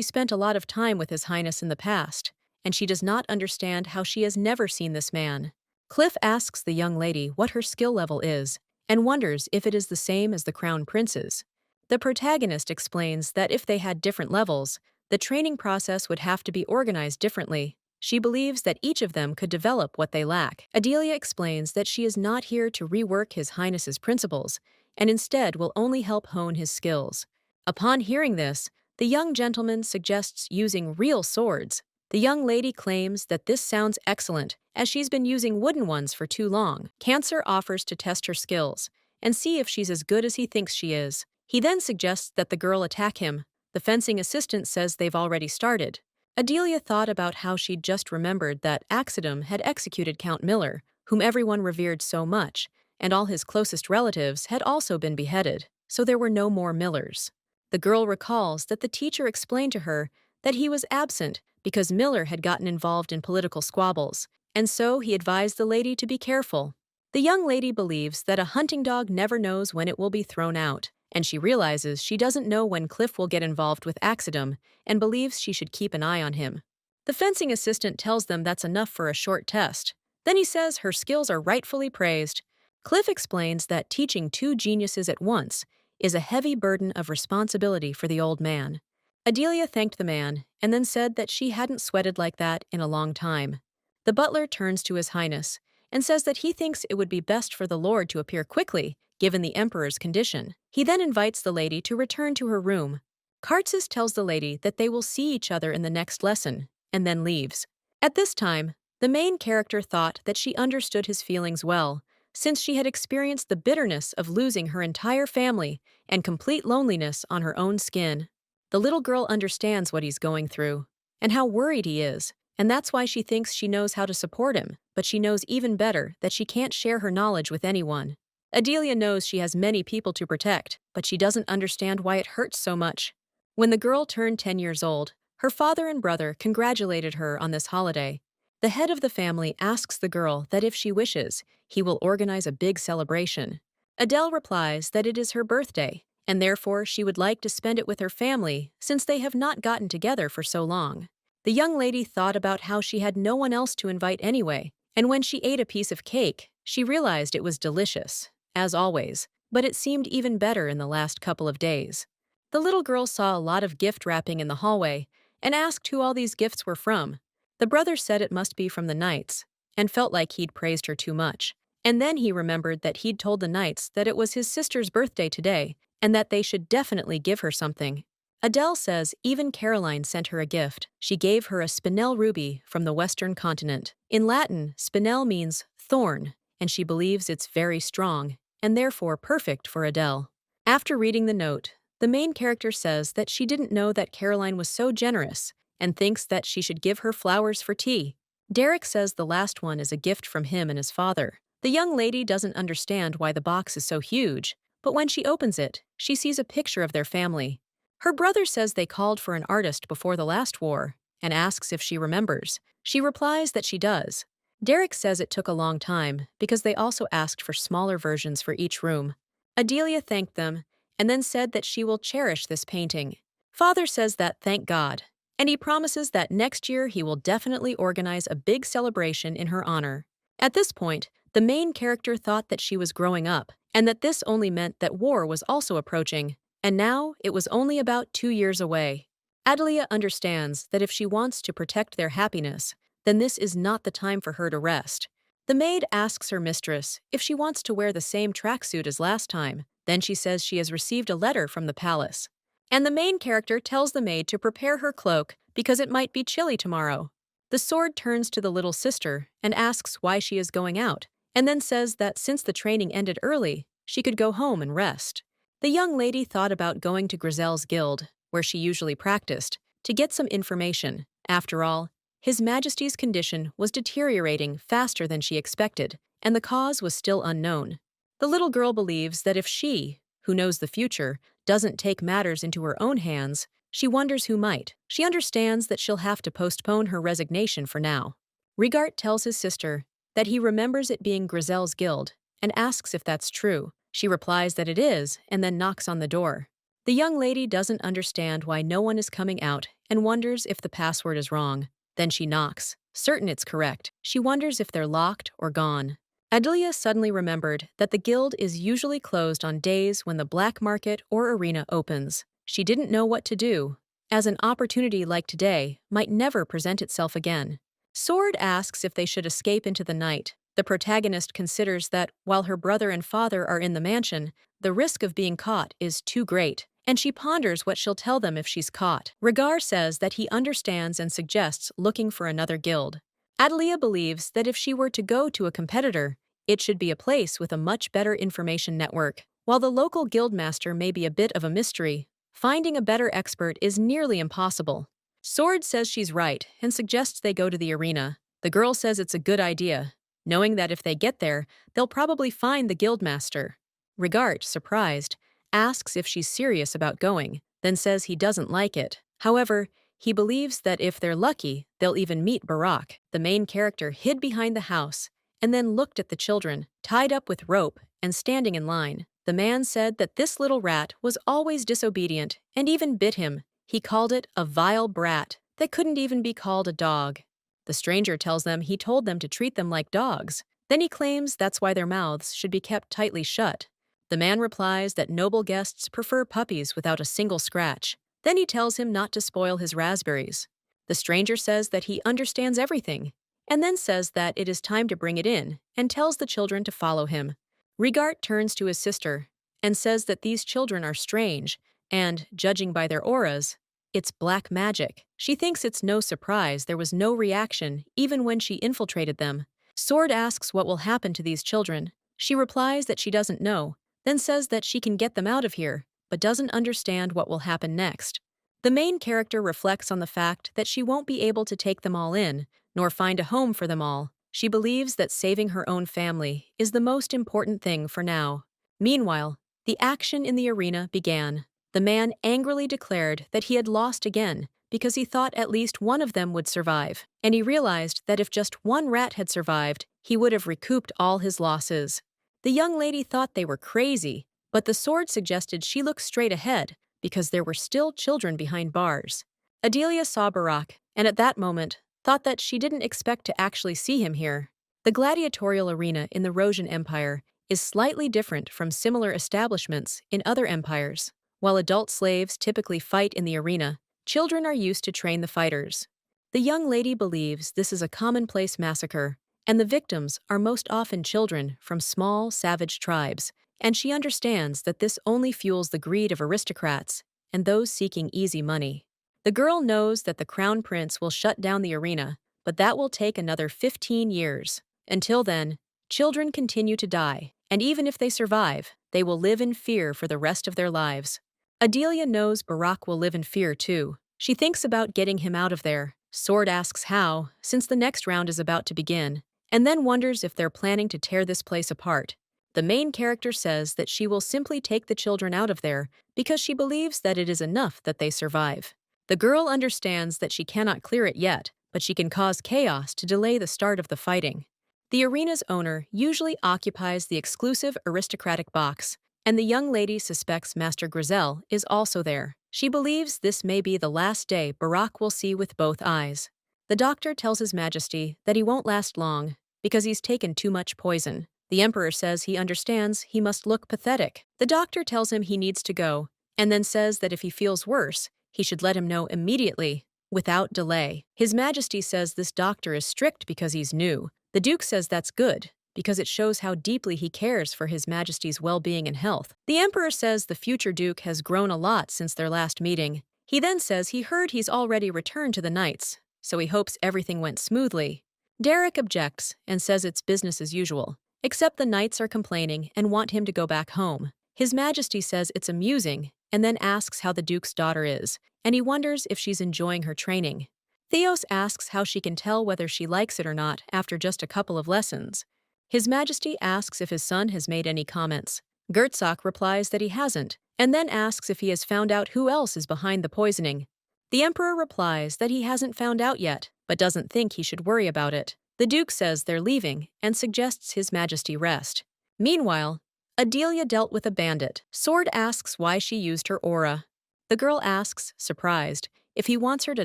spent a lot of time with His Highness in the past, and she does not understand how she has never seen this man. Cliff asks the young lady what her skill level is, and wonders if it is the same as the crown prince's. The protagonist explains that if they had different levels, the training process would have to be organized differently. She believes that each of them could develop what they lack. Adelia explains that she is not here to rework His Highness's principles, and instead will only help hone his skills. Upon hearing this, the young gentleman suggests using real swords. The young lady claims that this sounds excellent, as she's been using wooden ones for too long. Cancer offers to test her skills and see if she's as good as he thinks she is. He then suggests that the girl attack him. The fencing assistant says they've already started. Adelia thought about how she'd just remembered that Axidom had executed Count Miller, whom everyone revered so much, and all his closest relatives had also been beheaded, so there were no more Millers. The girl recalls that the teacher explained to her that he was absent because Miller had gotten involved in political squabbles, and so he advised the lady to be careful. The young lady believes that a hunting dog never knows when it will be thrown out, and she realizes she doesn't know when Cliff will get involved with Axidom and believes she should keep an eye on him. The fencing assistant tells them that's enough for a short test. Then he says her skills are rightfully praised. Cliff explains that teaching two geniuses at once is a heavy burden of responsibility for the old man. Adelia thanked the man and then said that she hadn't sweated like that in a long time. The butler turns to His Highness and says that he thinks it would be best for the Lord to appear quickly, given the Emperor's condition. He then invites the lady to return to her room. Kartsis tells the lady that they will see each other in the next lesson, and then leaves. At this time, the main character thought that she understood his feelings well, since she had experienced the bitterness of losing her entire family and complete loneliness on her own skin. The little girl understands what he's going through, and how worried he is, and that's why she thinks she knows how to support him, but she knows even better that she can't share her knowledge with anyone. Adelia knows she has many people to protect, but she doesn't understand why it hurts so much. When the girl turned 10 years old, her father and brother congratulated her on this holiday. The head of the family asks the girl that if she wishes, he will organize a big celebration. Adele replies that it is her birthday, and therefore she would like to spend it with her family since they have not gotten together for so long. The young lady thought about how she had no one else to invite anyway, and when she ate a piece of cake, she realized it was delicious, as always, but it seemed even better in the last couple of days. The little girl saw a lot of gift wrapping in the hallway and asked who all these gifts were from. The brother said it must be from the knights, and felt like he'd praised her too much. And then he remembered that he'd told the knights that it was his sister's birthday today and that they should definitely give her something. Adele says even Caroline sent her a gift. She gave her a spinel ruby from the western continent. In Latin, spinel means thorn, and she believes it's very strong and therefore perfect for Adele. After reading the note, the main character says that she didn't know that Caroline was so generous and thinks that she should give her flowers for tea. Derek says the last one is a gift from him and his father. The young lady doesn't understand why the box is so huge, but when she opens it, she sees a picture of their family. Her brother says they called for an artist before the last war and asks if she remembers. She replies that she does. Derek says it took a long time because they also asked for smaller versions for each room. Adelia thanked them and then said that she will cherish this painting. Father says that thank God, and he promises that next year he will definitely organize a big celebration in her honor. At this point, the main character thought that she was growing up and that this only meant that war was also approaching, and now it was only about 2 years away. Adelia understands that if she wants to protect their happiness, then this is not the time for her to rest. The maid asks her mistress if she wants to wear the same tracksuit as last time. Then she says she has received a letter from the palace. And the main character tells the maid to prepare her cloak because it might be chilly tomorrow. The sword turns to the little sister and asks why she is going out, and then says that since the training ended early, she could go home and rest. The young lady thought about going to Grizel's guild, where she usually practiced, to get some information. After all, His Majesty's condition was deteriorating faster than she expected, and the cause was still unknown. The little girl believes that if she, who knows the future, doesn't take matters into her own hands, she wonders who might. She understands that she'll have to postpone her resignation for now. Rigart tells his sister that he remembers it being Grizel's guild and asks if that's true. She replies that it is and then knocks on the door. The young lady doesn't understand why no one is coming out and wonders if the password is wrong. Then she knocks, certain it's correct. She wonders if they're locked or gone. Adelia suddenly remembered that the guild is usually closed on days when the black market or arena opens. She didn't know what to do, as an opportunity like today might never present itself again. Sword asks if they should escape into the night. The protagonist considers that while her brother and father are in the mansion, the risk of being caught is too great, and she ponders what she'll tell them if she's caught. Rigar says that he understands and suggests looking for another guild. Adelia believes that if she were to go to a competitor, it should be a place with a much better information network. While the local guildmaster may be a bit of a mystery, finding a better expert is nearly impossible. Sword says she's right and suggests they go to the arena. The girl says it's a good idea, knowing that if they get there, they'll probably find the guildmaster. Rigart, surprised, asks if she's serious about going, then says he doesn't like it. However, he believes that if they're lucky, they'll even meet Barak. The main character hid behind the house and then looked at the children, tied up with rope and standing in line. The man said that this little rat was always disobedient and even bit him. He called it a vile brat that couldn't even be called a dog. The stranger tells them he told them to treat them like dogs. Then he claims that's why their mouths should be kept tightly shut. The man replies that noble guests prefer puppies without a single scratch. Then he tells him not to spoil his raspberries. The stranger says that he understands everything, and then says that it is time to bring it in, and tells the children to follow him. Rigart turns to his sister and says that these children are strange, and, judging by their auras, it's black magic. She thinks it's no surprise there was no reaction even when she infiltrated them. Sword asks what will happen to these children. She replies that she doesn't know, then says that she can get them out of here, but doesn't understand what will happen next. The main character reflects on the fact that she won't be able to take them all in, nor find a home for them all. She believes that saving her own family is the most important thing for now. Meanwhile, the action in the arena began. The man angrily declared that he had lost again because he thought at least one of them would survive, and he realized that if just one rat had survived, he would have recouped all his losses. The young lady thought they were crazy, but the sword suggested she look straight ahead because there were still children behind bars. Adelia saw Barak and at that moment, thought that she didn't expect to actually see him here. The gladiatorial arena in the Rosian Empire is slightly different from similar establishments in other empires. While adult slaves typically fight in the arena, children are used to train the fighters. The young lady believes this is a commonplace massacre, and the victims are most often children from small, savage tribes, and she understands that this only fuels the greed of aristocrats and those seeking easy money. The girl knows that the crown prince will shut down the arena, but that will take another 15 years. Until then, children continue to die, and even if they survive, they will live in fear for the rest of their lives. Adelia knows Barack will live in fear too. She thinks about getting him out of there. Sword asks how, since the next round is about to begin, and then wonders if they're planning to tear this place apart. The main character says that she will simply take the children out of there because she believes that it is enough that they survive. The girl understands that she cannot clear it yet, but she can cause chaos to delay the start of the fighting. The arena's owner usually occupies the exclusive aristocratic box, and the young lady suspects Master Grizel is also there. She believes this may be the last day Barack will see with both eyes. The doctor tells His Majesty that he won't last long because he's taken too much poison. The Emperor says he understands he must look pathetic. The doctor tells him he needs to go, and then says that if he feels worse, he should let him know immediately, without delay. His Majesty says this doctor is strict because he's new. The Duke says that's good, because it shows how deeply he cares for His Majesty's well-being and health. The Emperor says the future Duke has grown a lot since their last meeting. He then says he heard he's already returned to the Knights, so he hopes everything went smoothly. Derek objects and says it's business as usual, except the Knights are complaining and want him to go back home. His Majesty says it's amusing and then asks how the Duke's daughter is, and he wonders if she's enjoying her training. Theos asks how she can tell whether she likes it or not after just a couple of lessons. His Majesty asks if his son has made any comments. Gertzok replies that he hasn't, and then asks if he has found out who else is behind the poisoning. The Emperor replies that he hasn't found out yet, but doesn't think he should worry about it. The Duke says they're leaving and suggests His Majesty rest. Meanwhile, Adelia dealt with a bandit. Sword asks why she used her aura. The girl asks, surprised, if he wants her to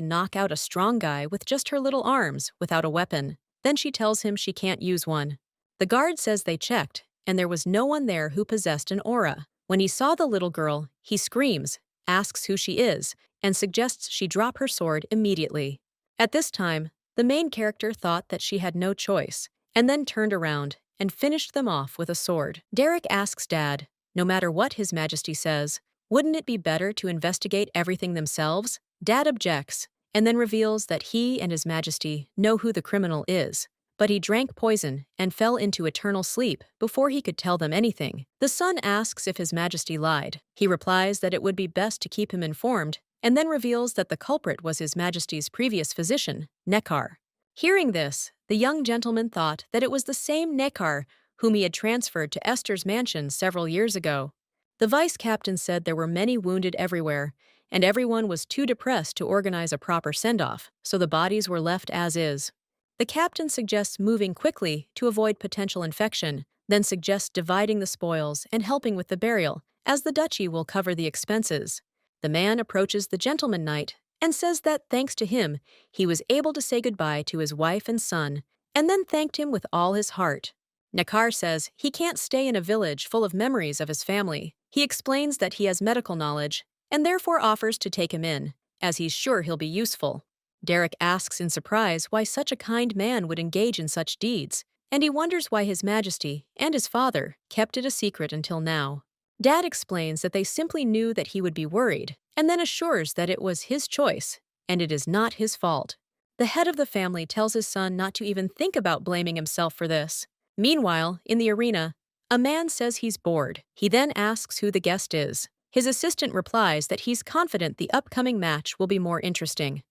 knock out a strong guy with just her little arms without a weapon. Then she tells him she can't use one. The guard says they checked, and there was no one there who possessed an aura. When he saw the little girl, he screams, asks who she is, and suggests she drop her sword immediately. At this time, the main character thought that she had no choice, and then turned around and finished them off with a sword. Derek asks Dad, no matter what His Majesty says, wouldn't it be better to investigate everything themselves? Dad objects, and then reveals that he and His Majesty know who the criminal is. But he drank poison and fell into eternal sleep before he could tell them anything. The son asks if His Majesty lied. He replies that it would be best to keep him informed, and then reveals that the culprit was His Majesty's previous physician, Neckar. Hearing this, the young gentleman thought that it was the same Neckar whom he had transferred to Esther's mansion several years ago. The vice captain said there were many wounded everywhere, and everyone was too depressed to organize a proper send-off, so the bodies were left as is. The captain suggests moving quickly to avoid potential infection, then suggests dividing the spoils and helping with the burial, as the duchy will cover the expenses. The man approaches the gentleman knight and says that thanks to him, he was able to say goodbye to his wife and son, and then thanked him with all his heart. Neckar says he can't stay in a village full of memories of his family. He explains that he has medical knowledge, and therefore offers to take him in, as he's sure he'll be useful. Derek asks in surprise why such a kind man would engage in such deeds, and he wonders why His Majesty and his father kept it a secret until now. Dad explains that they simply knew that he would be worried, and then assures that it was his choice, and it is not his fault. The head of the family tells his son not to even think about blaming himself for this. Meanwhile, in the arena, a man says he's bored. He then asks who the guest is. His assistant replies that he's confident the upcoming match will be more interesting.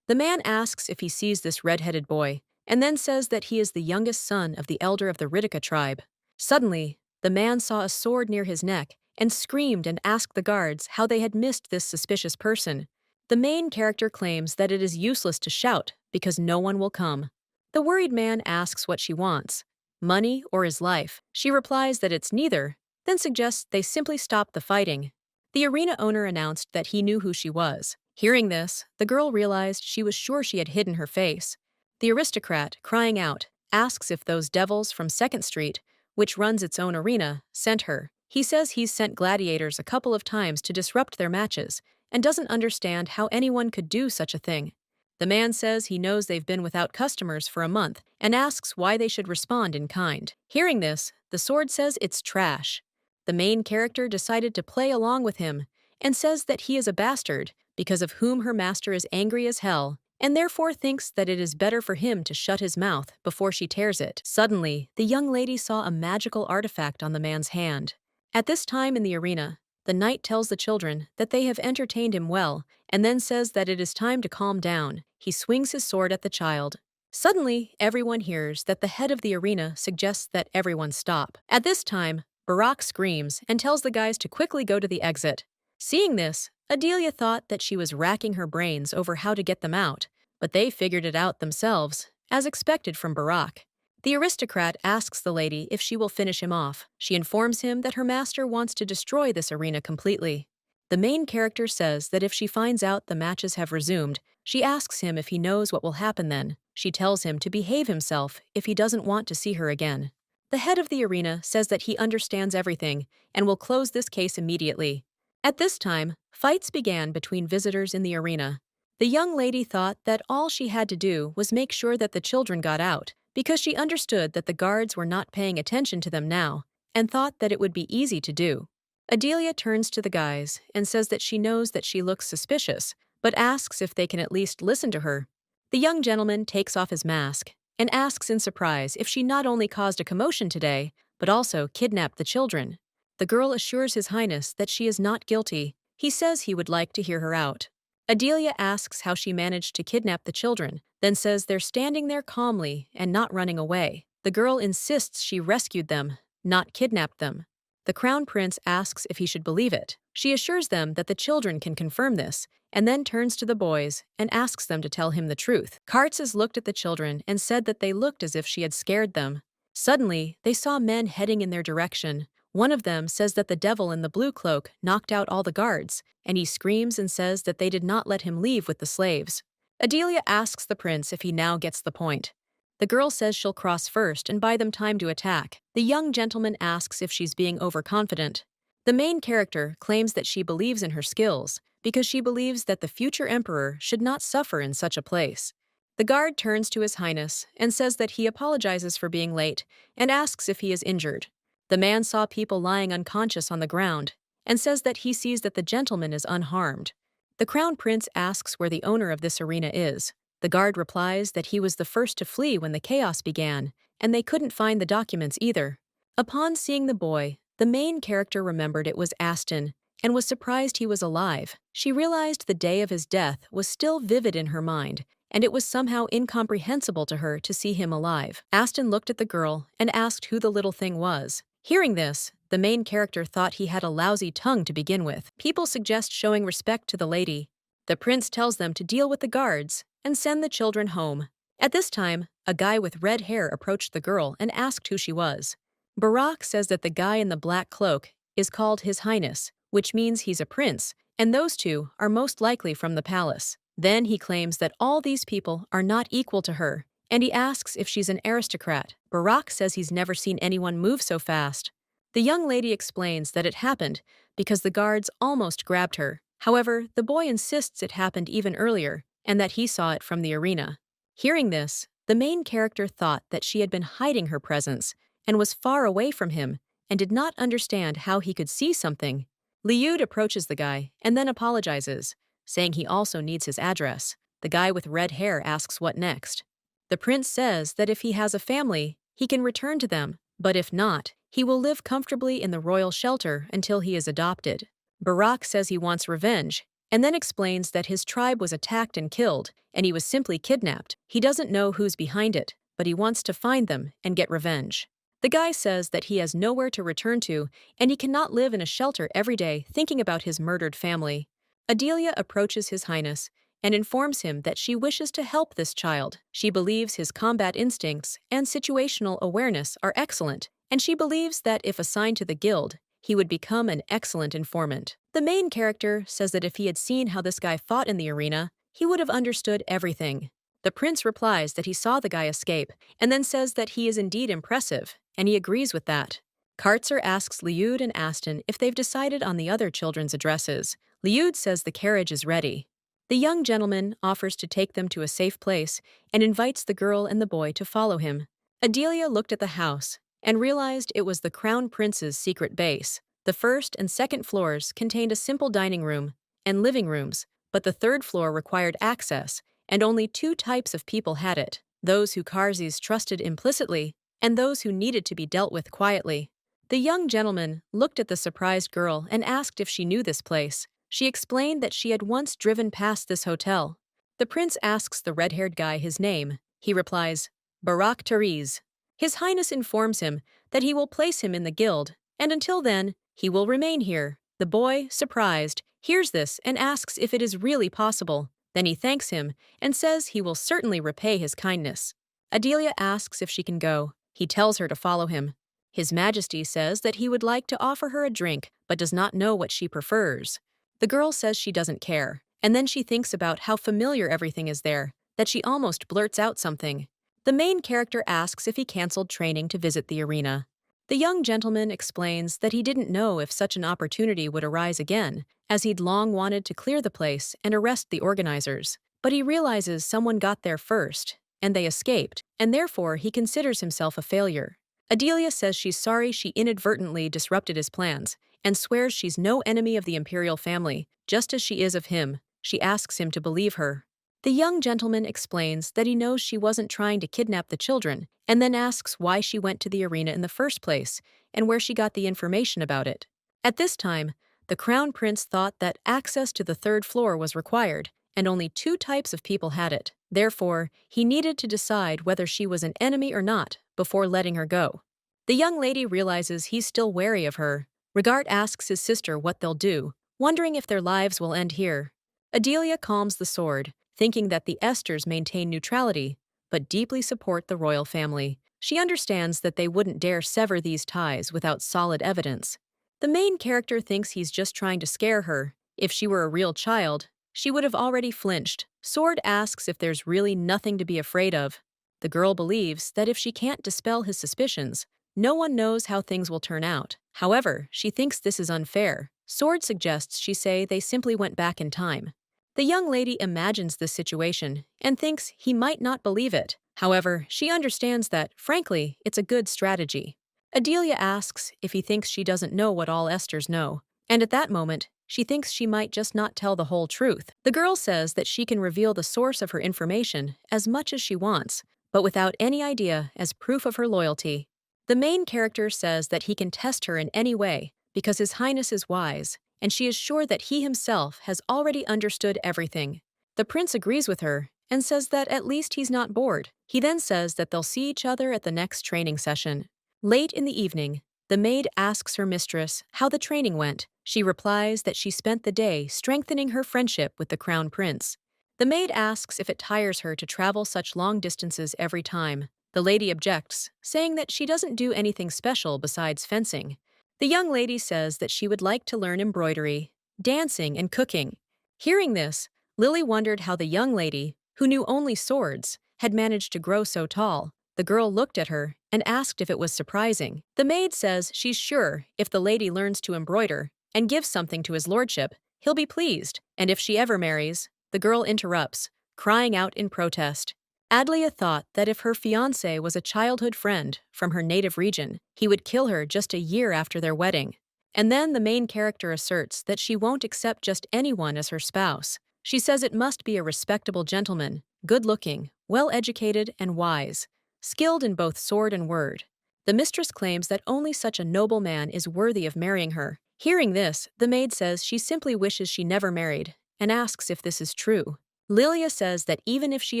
The man asks if he sees this red-headed boy, and then says that he is the youngest son of the elder of the Ritica tribe. Suddenly, the man saw a sword near his neck and screamed and asked the guards how they had missed this suspicious person. The main character claims that it is useless to shout because no one will come. The worried man asks what she wants, money or his life. She replies that it's neither, then suggests they simply stop the fighting. The arena owner announced that he knew who she was. Hearing this, the girl realized she was sure she had hidden her face. The aristocrat, crying out, asks if those devils from 2nd Street, which runs its own arena, sent her. He says he's sent gladiators a couple of times to disrupt their matches, and doesn't understand how anyone could do such a thing. The man says he knows they've been without customers for a month, and asks why they should respond in kind. Hearing this, the sword says it's trash. The main character decided to play along with him, and says that he is a bastard, because of whom her master is angry as hell, and therefore thinks that it is better for him to shut his mouth before she tears it. Suddenly, the young lady saw a magical artifact on the man's hand. At this time in the arena, the knight tells the children that they have entertained him well, and then says that it is time to calm down. He swings his sword at the child. Suddenly, everyone hears that the head of the arena suggests that everyone stop. At this time, Barack screams and tells the guys to quickly go to the exit. Seeing this, Adelia thought that she was racking her brains over how to get them out, but they figured it out themselves, as expected from Barack. The aristocrat asks the lady if she will finish him off. She informs him that her master wants to destroy this arena completely. The main character says that if she finds out the matches have resumed, she asks him if he knows what will happen then. She tells him to behave himself if he doesn't want to see her again. The head of the arena says that he understands everything and will close this case immediately. At this time, fights began between visitors in the arena. The young lady thought that all she had to do was make sure that the children got out, because she understood that the guards were not paying attention to them now, and thought that it would be easy to do. Adelia turns to the guys and says that she knows that she looks suspicious, but asks if they can at least listen to her. The young gentleman takes off his mask and asks in surprise if she not only caused a commotion today, but also kidnapped the children. The girl assures His Highness that she is not guilty. He says he would like to hear her out. Adelia asks how she managed to kidnap the children, then says they're standing there calmly and not running away. The girl insists she rescued them, not kidnapped them. The crown prince asks if he should believe it. She assures them that the children can confirm this, and then turns to the boys and asks them to tell him the truth. Karzas looked at the children and said that they looked as if she had scared them. Suddenly, they saw men heading in their direction. One of them says that the devil in the blue cloak knocked out all the guards, and he screams and says that they did not let him leave with the slaves. Adelia asks the prince if he now gets the point. The girl says she'll cross first and buy them time to attack. The young gentleman asks if she's being overconfident. The main character claims that she believes in her skills, because she believes that the future emperor should not suffer in such a place. The guard turns to His Highness and says that he apologizes for being late and asks if he is injured. The man saw people lying unconscious on the ground and says that he sees that the gentleman is unharmed. The crown prince asks where the owner of this arena is. The guard replies that he was the first to flee when the chaos began, and they couldn't find the documents either. Upon seeing the boy, the main character remembered it was Aston and was surprised he was alive. She realized the day of his death was still vivid in her mind, and it was somehow incomprehensible to her to see him alive. Aston looked at the girl and asked who the little thing was. Hearing this, the main character thought he had a lousy tongue to begin with. People suggest showing respect to the lady. The prince tells them to deal with the guards and send the children home. At this time, a guy with red hair approached the girl and asked who she was. Barack says that the guy in the black cloak is called His Highness, which means he's a prince, and those two are most likely from the palace. Then he claims that all these people are not equal to her, and he asks if she's an aristocrat. Barack says he's never seen anyone move so fast. The young lady explains that it happened because the guards almost grabbed her. However, the boy insists it happened even earlier, and that he saw it from the arena. Hearing this, the main character thought that she had been hiding her presence and was far away from him and did not understand how he could see something. Liud approaches the guy and then apologizes, saying he also needs his address. The guy with red hair asks what next. The prince says that if he has a family, he can return to them, but if not, he will live comfortably in the royal shelter until he is adopted. Barack says he wants revenge, and then explains that his tribe was attacked and killed, and he was simply kidnapped. He doesn't know who's behind it, but he wants to find them and get revenge. The guy says that he has nowhere to return to, and he cannot live in a shelter every day thinking about his murdered family. Adelia approaches His Highness and informs him that she wishes to help this child. She believes his combat instincts and situational awareness are excellent, and she believes that if assigned to the guild, he would become an excellent informant. The main character says that if he had seen how this guy fought in the arena, he would have understood everything. The prince replies that he saw the guy escape, and then says that he is indeed impressive, and he agrees with that. Kartzer asks Liud and Aston if they've decided on the other children's addresses. Liud says the carriage is ready. The young gentleman offers to take them to a safe place and invites the girl and the boy to follow him. Adelia looked at the house and realized it was the crown prince's secret base. The first and second floors contained a simple dining room and living rooms, but the third floor required access, and only two types of people had it: those who Karzis trusted implicitly and those who needed to be dealt with quietly. The young gentleman looked at the surprised girl and asked if she knew this place. She explained that she had once driven past this hotel. The prince asks the red-haired guy his name. He replies, Barak Tariz. His Highness informs him that he will place him in the guild, and until then, he will remain here. The boy, surprised, hears this and asks if it is really possible. Then he thanks him and says he will certainly repay his kindness. Adelia asks if she can go. He tells her to follow him. His Majesty says that he would like to offer her a drink but does not know what she prefers. The girl says she doesn't care, and then she thinks about how familiar everything is there, that she almost blurts out something. The main character asks if he canceled training to visit the arena. The young gentleman explains that he didn't know if such an opportunity would arise again, as he'd long wanted to clear the place and arrest the organizers. But he realizes someone got there first, and they escaped, and therefore he considers himself a failure. Adelia says she's sorry she inadvertently disrupted his plans, and swears she's no enemy of the Imperial family, just as she is of him. She asks him to believe her. The young gentleman explains that he knows she wasn't trying to kidnap the children, and then asks why she went to the arena in the first place and where she got the information about it. At this time, the crown prince thought that access to the third floor was required, and only two types of people had it. Therefore, he needed to decide whether she was an enemy or not before letting her go. The young lady realizes he's still wary of her. Regard asks his sister what they'll do, wondering if their lives will end here. Adelia calms the sword, thinking that the Esters maintain neutrality, but deeply support the royal family. She understands that they wouldn't dare sever these ties without solid evidence. The main character thinks he's just trying to scare her. If she were a real child, she would have already flinched. Sword asks if there's really nothing to be afraid of. The girl believes that if she can't dispel his suspicions, no one knows how things will turn out. However, she thinks this is unfair. Sword suggests she say they simply went back in time. The young lady imagines this situation and thinks he might not believe it. However, she understands that, frankly, it's a good strategy. Adelia asks if he thinks she doesn't know what all Esters know, and at that moment, she thinks she might just not tell the whole truth. The girl says that she can reveal the source of her information as much as she wants, but without any idea as proof of her loyalty. The main character says that he can test her in any way because His Highness is wise, and she is sure that he himself has already understood everything. The prince agrees with her and says that at least he's not bored. He then says that they'll see each other at the next training session. Late in the evening, the maid asks her mistress how the training went. She replies that she spent the day strengthening her friendship with the crown prince. The maid asks if it tires her to travel such long distances every time. The lady objects, saying that she doesn't do anything special besides fencing. The young lady says that she would like to learn embroidery, dancing, and cooking. Hearing this, Lily wondered how the young lady, who knew only swords, had managed to grow so tall. The girl looked at her and asked if it was surprising. The maid says she's sure if the lady learns to embroider and gives something to his lordship, he'll be pleased, and if she ever marries, the girl interrupts, crying out in protest. Adelia thought that if her fiancé was a childhood friend from her native region, he would kill her just a year after their wedding. And then the main character asserts that she won't accept just anyone as her spouse. She says it must be a respectable gentleman, good-looking, well-educated, and wise, skilled in both sword and word. The mistress claims that only such a noble man is worthy of marrying her. Hearing this, the maid says she simply wishes she never married, and asks if this is true. Lilia says that even if she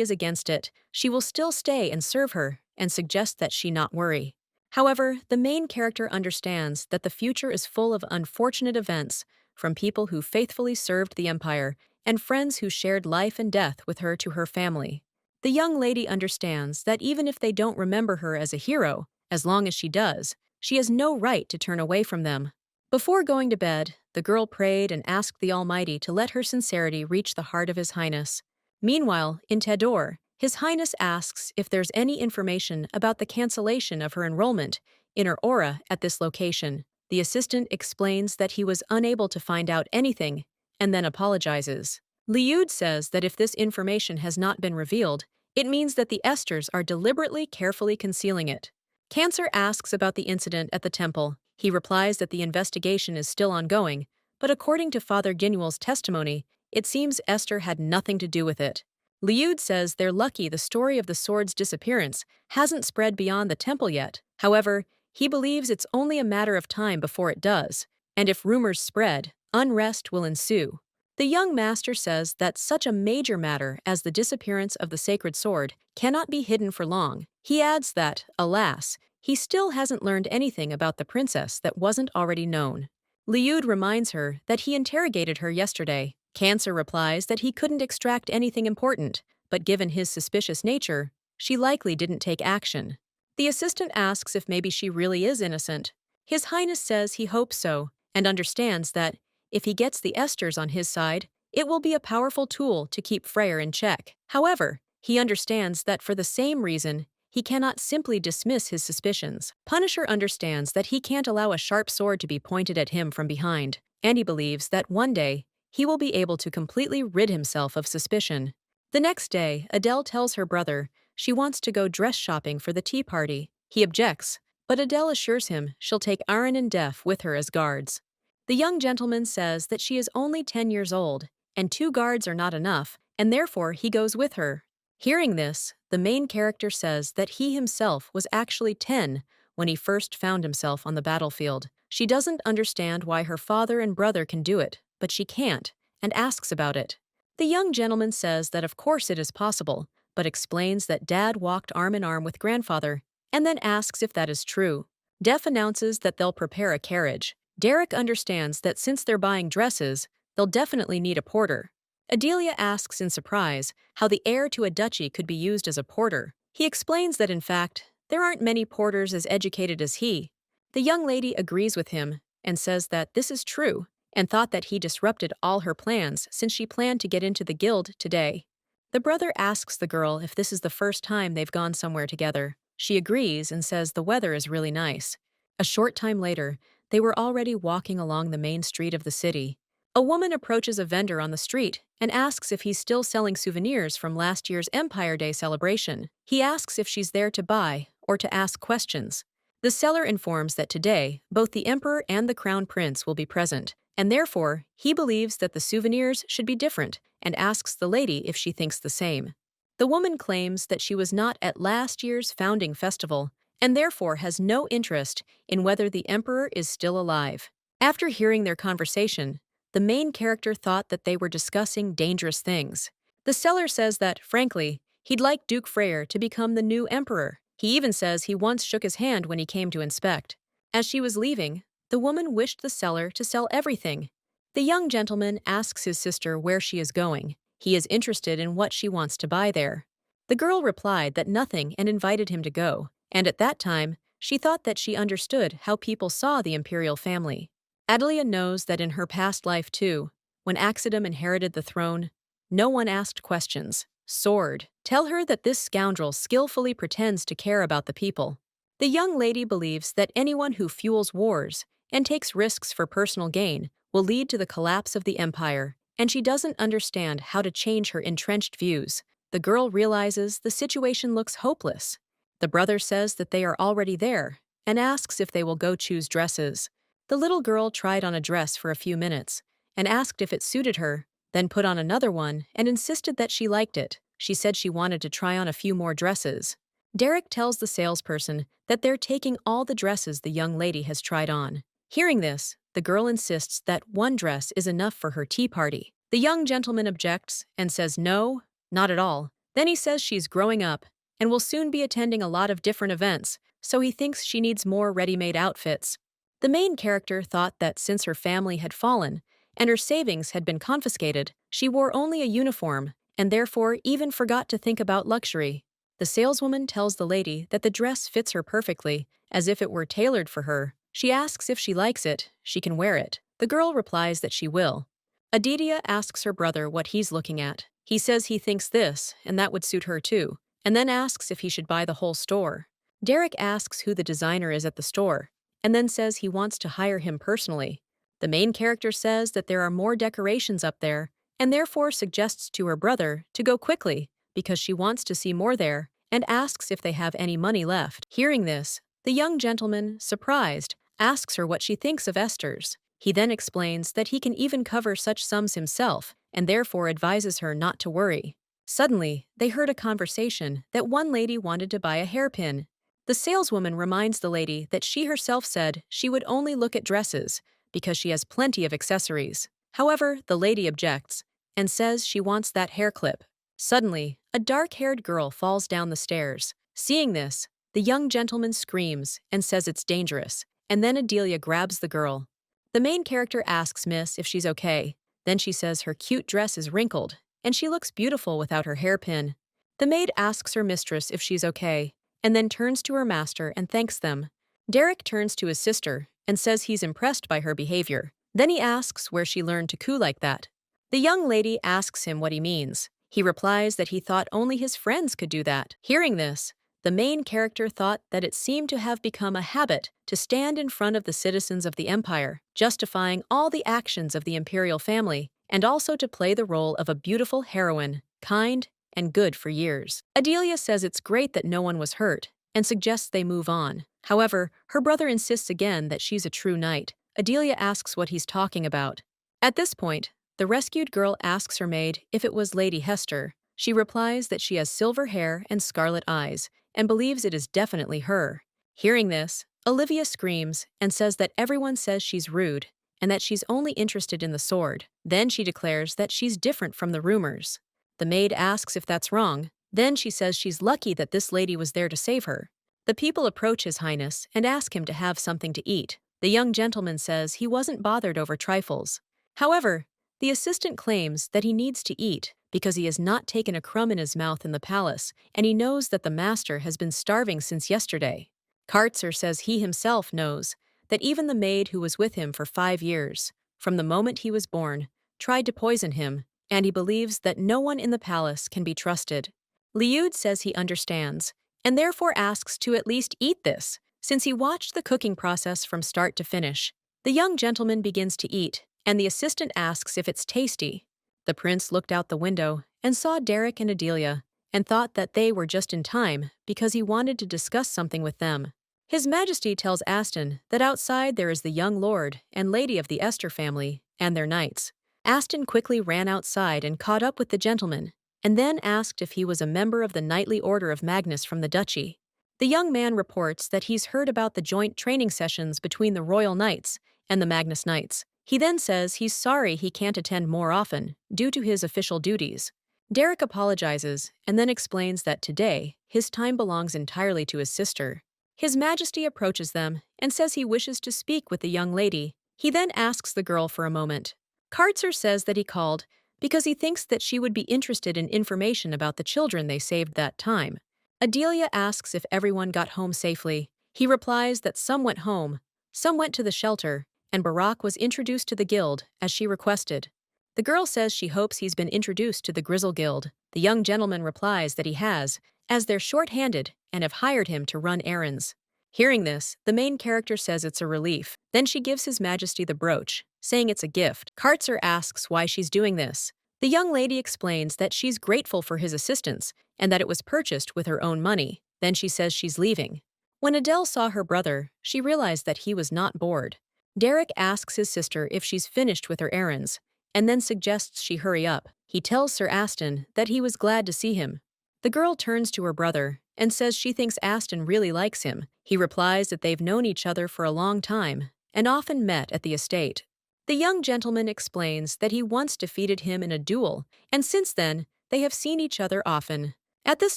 is against it, she will still stay and serve her, and suggests that she not worry. However, the main character understands that the future is full of unfortunate events, from people who faithfully served the Empire and friends who shared life and death with her to her family. The young lady understands that even if they don't remember her as a hero, as long as she does, she has no right to turn away from them. Before going to bed, the girl prayed and asked the Almighty to let her sincerity reach the heart of His Highness. Meanwhile, in Tador, His Highness asks if there's any information about the cancellation of her enrollment in her aura at this location. The assistant explains that he was unable to find out anything and then apologizes. Liud says that if this information has not been revealed, it means that the Esters are deliberately carefully concealing it. Cancer asks about the incident at the temple. He replies that the investigation is still ongoing, but according to Father Ginuel's testimony, it seems Esther had nothing to do with it. Liud says they're lucky the story of the sword's disappearance hasn't spread beyond the temple yet. However, he believes it's only a matter of time before it does, and if rumors spread, unrest will ensue. The young master says that such a major matter as the disappearance of the sacred sword cannot be hidden for long. He adds that, alas, he still hasn't learned anything about the princess that wasn't already known. Liud reminds her that he interrogated her yesterday. Cancer replies that he couldn't extract anything important, but given his suspicious nature, she likely didn't take action. The assistant asks if maybe she really is innocent. His Highness says he hopes so, and understands that, if he gets the Esters on his side, it will be a powerful tool to keep Freyr in check. However, he understands that for the same reason, he cannot simply dismiss his suspicions. Punisher understands that he can't allow a sharp sword to be pointed at him from behind, and he believes that one day, he will be able to completely rid himself of suspicion. The next day, Adele tells her brother she wants to go dress shopping for the tea party. He objects, but Adele assures him she'll take Aaron and Def with her as guards. The young gentleman says that she is only 10 years old, and 2 guards are not enough, and therefore he goes with her. Hearing this, the main character says that he himself was actually 10 when he first found himself on the battlefield. She doesn't understand why her father and brother can do it, but she can't, and asks about it. The young gentleman says that of course it is possible, but explains that Dad walked arm in arm with grandfather, and then asks if that is true. Def announces that they'll prepare a carriage. Derek understands that since they're buying dresses, they'll definitely need a porter. Adelia asks in surprise how the heir to a duchy could be used as a porter. He explains that in fact, there aren't many porters as educated as he. The young lady agrees with him and says that this is true and thought that he disrupted all her plans since she planned to get into the guild today. The brother asks the girl if this is the first time they've gone somewhere together. She agrees and says the weather is really nice. A short time later, they were already walking along the main street of the city. A woman approaches a vendor on the street and asks if he's still selling souvenirs from last year's Empire Day celebration. He asks if she's there to buy or to ask questions. The seller informs that today, both the Emperor and the Crown Prince will be present, and therefore, he believes that the souvenirs should be different and asks the lady if she thinks the same. The woman claims that she was not at last year's founding festival and therefore has no interest in whether the Emperor is still alive. After hearing their conversation, the main character thought that they were discussing dangerous things. The seller says that, frankly, he'd like Duke Freyr to become the new emperor. He even says he once shook his hand when he came to inspect. As she was leaving, the woman wished the seller to sell everything. The young gentleman asks his sister where she is going. He is interested in what she wants to buy there. The girl replied that nothing and invited him to go, and at that time, she thought that she understood how people saw the Imperial family. Adelia knows that in her past life too, when Axidum inherited the throne, no one asked questions. Sword, tell her that this scoundrel skillfully pretends to care about the people. The young lady believes that anyone who fuels wars and takes risks for personal gain will lead to the collapse of the empire, and she doesn't understand how to change her entrenched views. The girl realizes the situation looks hopeless. The brother says that they are already there and asks if they will go choose dresses. The little girl tried on a dress for a few minutes and asked if it suited her, then put on another one and insisted that she liked it. She said she wanted to try on a few more dresses. Derek tells the salesperson that they're taking all the dresses the young lady has tried on. Hearing this, the girl insists that one dress is enough for her tea party. The young gentleman objects and says no, not at all. Then he says she's growing up and will soon be attending a lot of different events, so he thinks she needs more ready-made outfits. The main character thought that since her family had fallen and her savings had been confiscated, she wore only a uniform and therefore even forgot to think about luxury. The saleswoman tells the lady that the dress fits her perfectly, as if it were tailored for her, She asks if she likes it, she can wear it. The girl replies that she will. Aditya asks her brother what he's looking at. He says he thinks this, and that would suit her too, and then asks if he should buy the whole store. Derek asks who the designer is at the store, and then says he wants to hire him personally. The main character says that there are more decorations up there, and therefore suggests to her brother to go quickly because she wants to see more there, and asks if they have any money left. Hearing this, the young gentleman, surprised, asks her what she thinks of Esther's. He then explains that he can even cover such sums himself, and therefore advises her not to worry. Suddenly, they heard a conversation that one lady wanted to buy a hairpin. The saleswoman reminds the lady that she herself said she would only look at dresses because she has plenty of accessories. However, the lady objects and says she wants that hair clip. Suddenly, a dark-haired girl falls down the stairs. Seeing this, the young gentleman screams and says it's dangerous, and then Adelia grabs the girl. The main character asks Miss if she's okay. Then she says her cute dress is wrinkled, and she looks beautiful without her hairpin. The maid asks her mistress if she's okay, and then turns to her master and thanks them. Derek turns to his sister and says he's impressed by her behavior. Then he asks where she learned to coo like that. The young lady asks him what he means. He replies that he thought only his friends could do that. Hearing this, the main character thought that it seemed to have become a habit to stand in front of the citizens of the empire, justifying all the actions of the imperial family, and also to play the role of a beautiful heroine, kind and good for years. Adelia says it's great that no one was hurt, and suggests they move on. However, her brother insists again that she's a true knight. Adelia asks what he's talking about. At this point, the rescued girl asks her maid if it was Lady Hester. She replies that she has silver hair and scarlet eyes, and believes it is definitely her. Hearing this, Olivia screams and says that everyone says she's rude, and that she's only interested in the sword. Then she declares that she's different from the rumors. The maid asks if that's wrong. Then she says she's lucky that this lady was there to save her. The people approach His Highness and ask him to have something to eat. The young gentleman says he wasn't bothered over trifles. However, the assistant claims that he needs to eat because he has not taken a crumb in his mouth in the palace, and he knows that the master has been starving since yesterday. Kartzer says he himself knows that even the maid who was with him for 5 years, from the moment he was born, tried to poison him, and he believes that no one in the palace can be trusted. Liud says he understands, and therefore asks to at least eat this, since he watched the cooking process from start to finish. The young gentleman begins to eat, and the assistant asks if it's tasty. The prince looked out the window and saw Derek and Adelia, and thought that they were just in time because he wanted to discuss something with them. His Majesty tells Aston that outside there is the young lord and lady of the Esther family and their knights. Aston quickly ran outside and caught up with the gentleman, and then asked if he was a member of the knightly order of Magnus from the duchy. The young man reports that he's heard about the joint training sessions between the Royal Knights and the Magnus Knights. He then says he's sorry he can't attend more often due to his official duties. Derek apologizes and then explains that today his time belongs entirely to his sister. His Majesty approaches them and says he wishes to speak with the young lady. He then asks the girl for a moment. Kartzer says that he called because he thinks that she would be interested in information about the children they saved that time. Adelia asks if everyone got home safely. He replies that some went home, some went to the shelter, and Barack was introduced to the guild, as she requested. The girl says she hopes he's been introduced to the Grizzle Guild. The young gentleman replies that he has, as they're short-handed and have hired him to run errands. Hearing this, the main character says it's a relief. Then she gives His Majesty the brooch, saying it's a gift. Kartzer asks why she's doing this. The young lady explains that she's grateful for his assistance and that it was purchased with her own money. Then she says she's leaving. When Adele saw her brother, she realized that he was not bored. Derek asks his sister if she's finished with her errands, and then suggests she hurry up. He tells Sir Aston that he was glad to see him. The girl turns to her brother and says she thinks Aston really likes him. He replies that they've known each other for a long time and often met at the estate. The young gentleman explains that he once defeated him in a duel, and since then, they have seen each other often. At this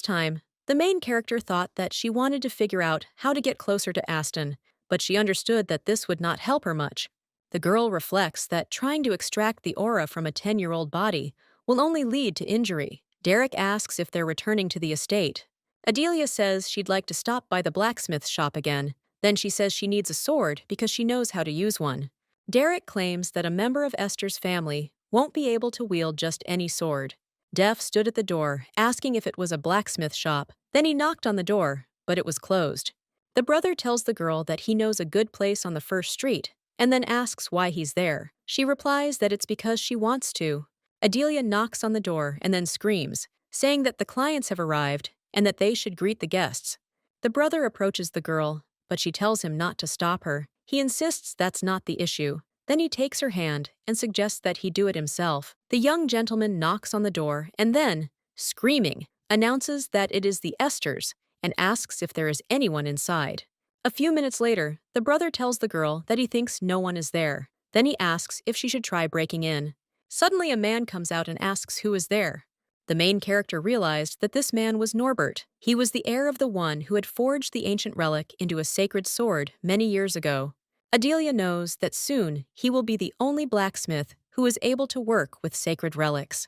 time, the main character thought that she wanted to figure out how to get closer to Aston, but she understood that this would not help her much. The girl reflects that trying to extract the aura from a 10-year-old body will only lead to injury. Derek asks if they're returning to the estate. Adelia says she'd like to stop by the blacksmith shop again. Then she says she needs a sword because she knows how to use one. Derek claims that a member of Esther's family won't be able to wield just any sword. Def stood at the door, asking if it was a blacksmith shop. Then he knocked on the door, but it was closed. The brother tells the girl that he knows a good place on the first street, and then asks why he's there. She replies that it's because she wants to. Adelia knocks on the door and then screams, saying that the clients have arrived and that they should greet the guests. The brother approaches the girl, but she tells him not to stop her. He insists that's not the issue. Then he takes her hand and suggests that he do it himself. The young gentleman knocks on the door and then, screaming, announces that it is the Esters and asks if there is anyone inside. A few minutes later, the brother tells the girl that he thinks no one is there. Then he asks if she should try breaking in. Suddenly a man comes out and asks who is there. The main character realized that this man was Norbert. He was the heir of the one who had forged the ancient relic into a sacred sword many years ago. Adelia knows that soon he will be the only blacksmith who is able to work with sacred relics.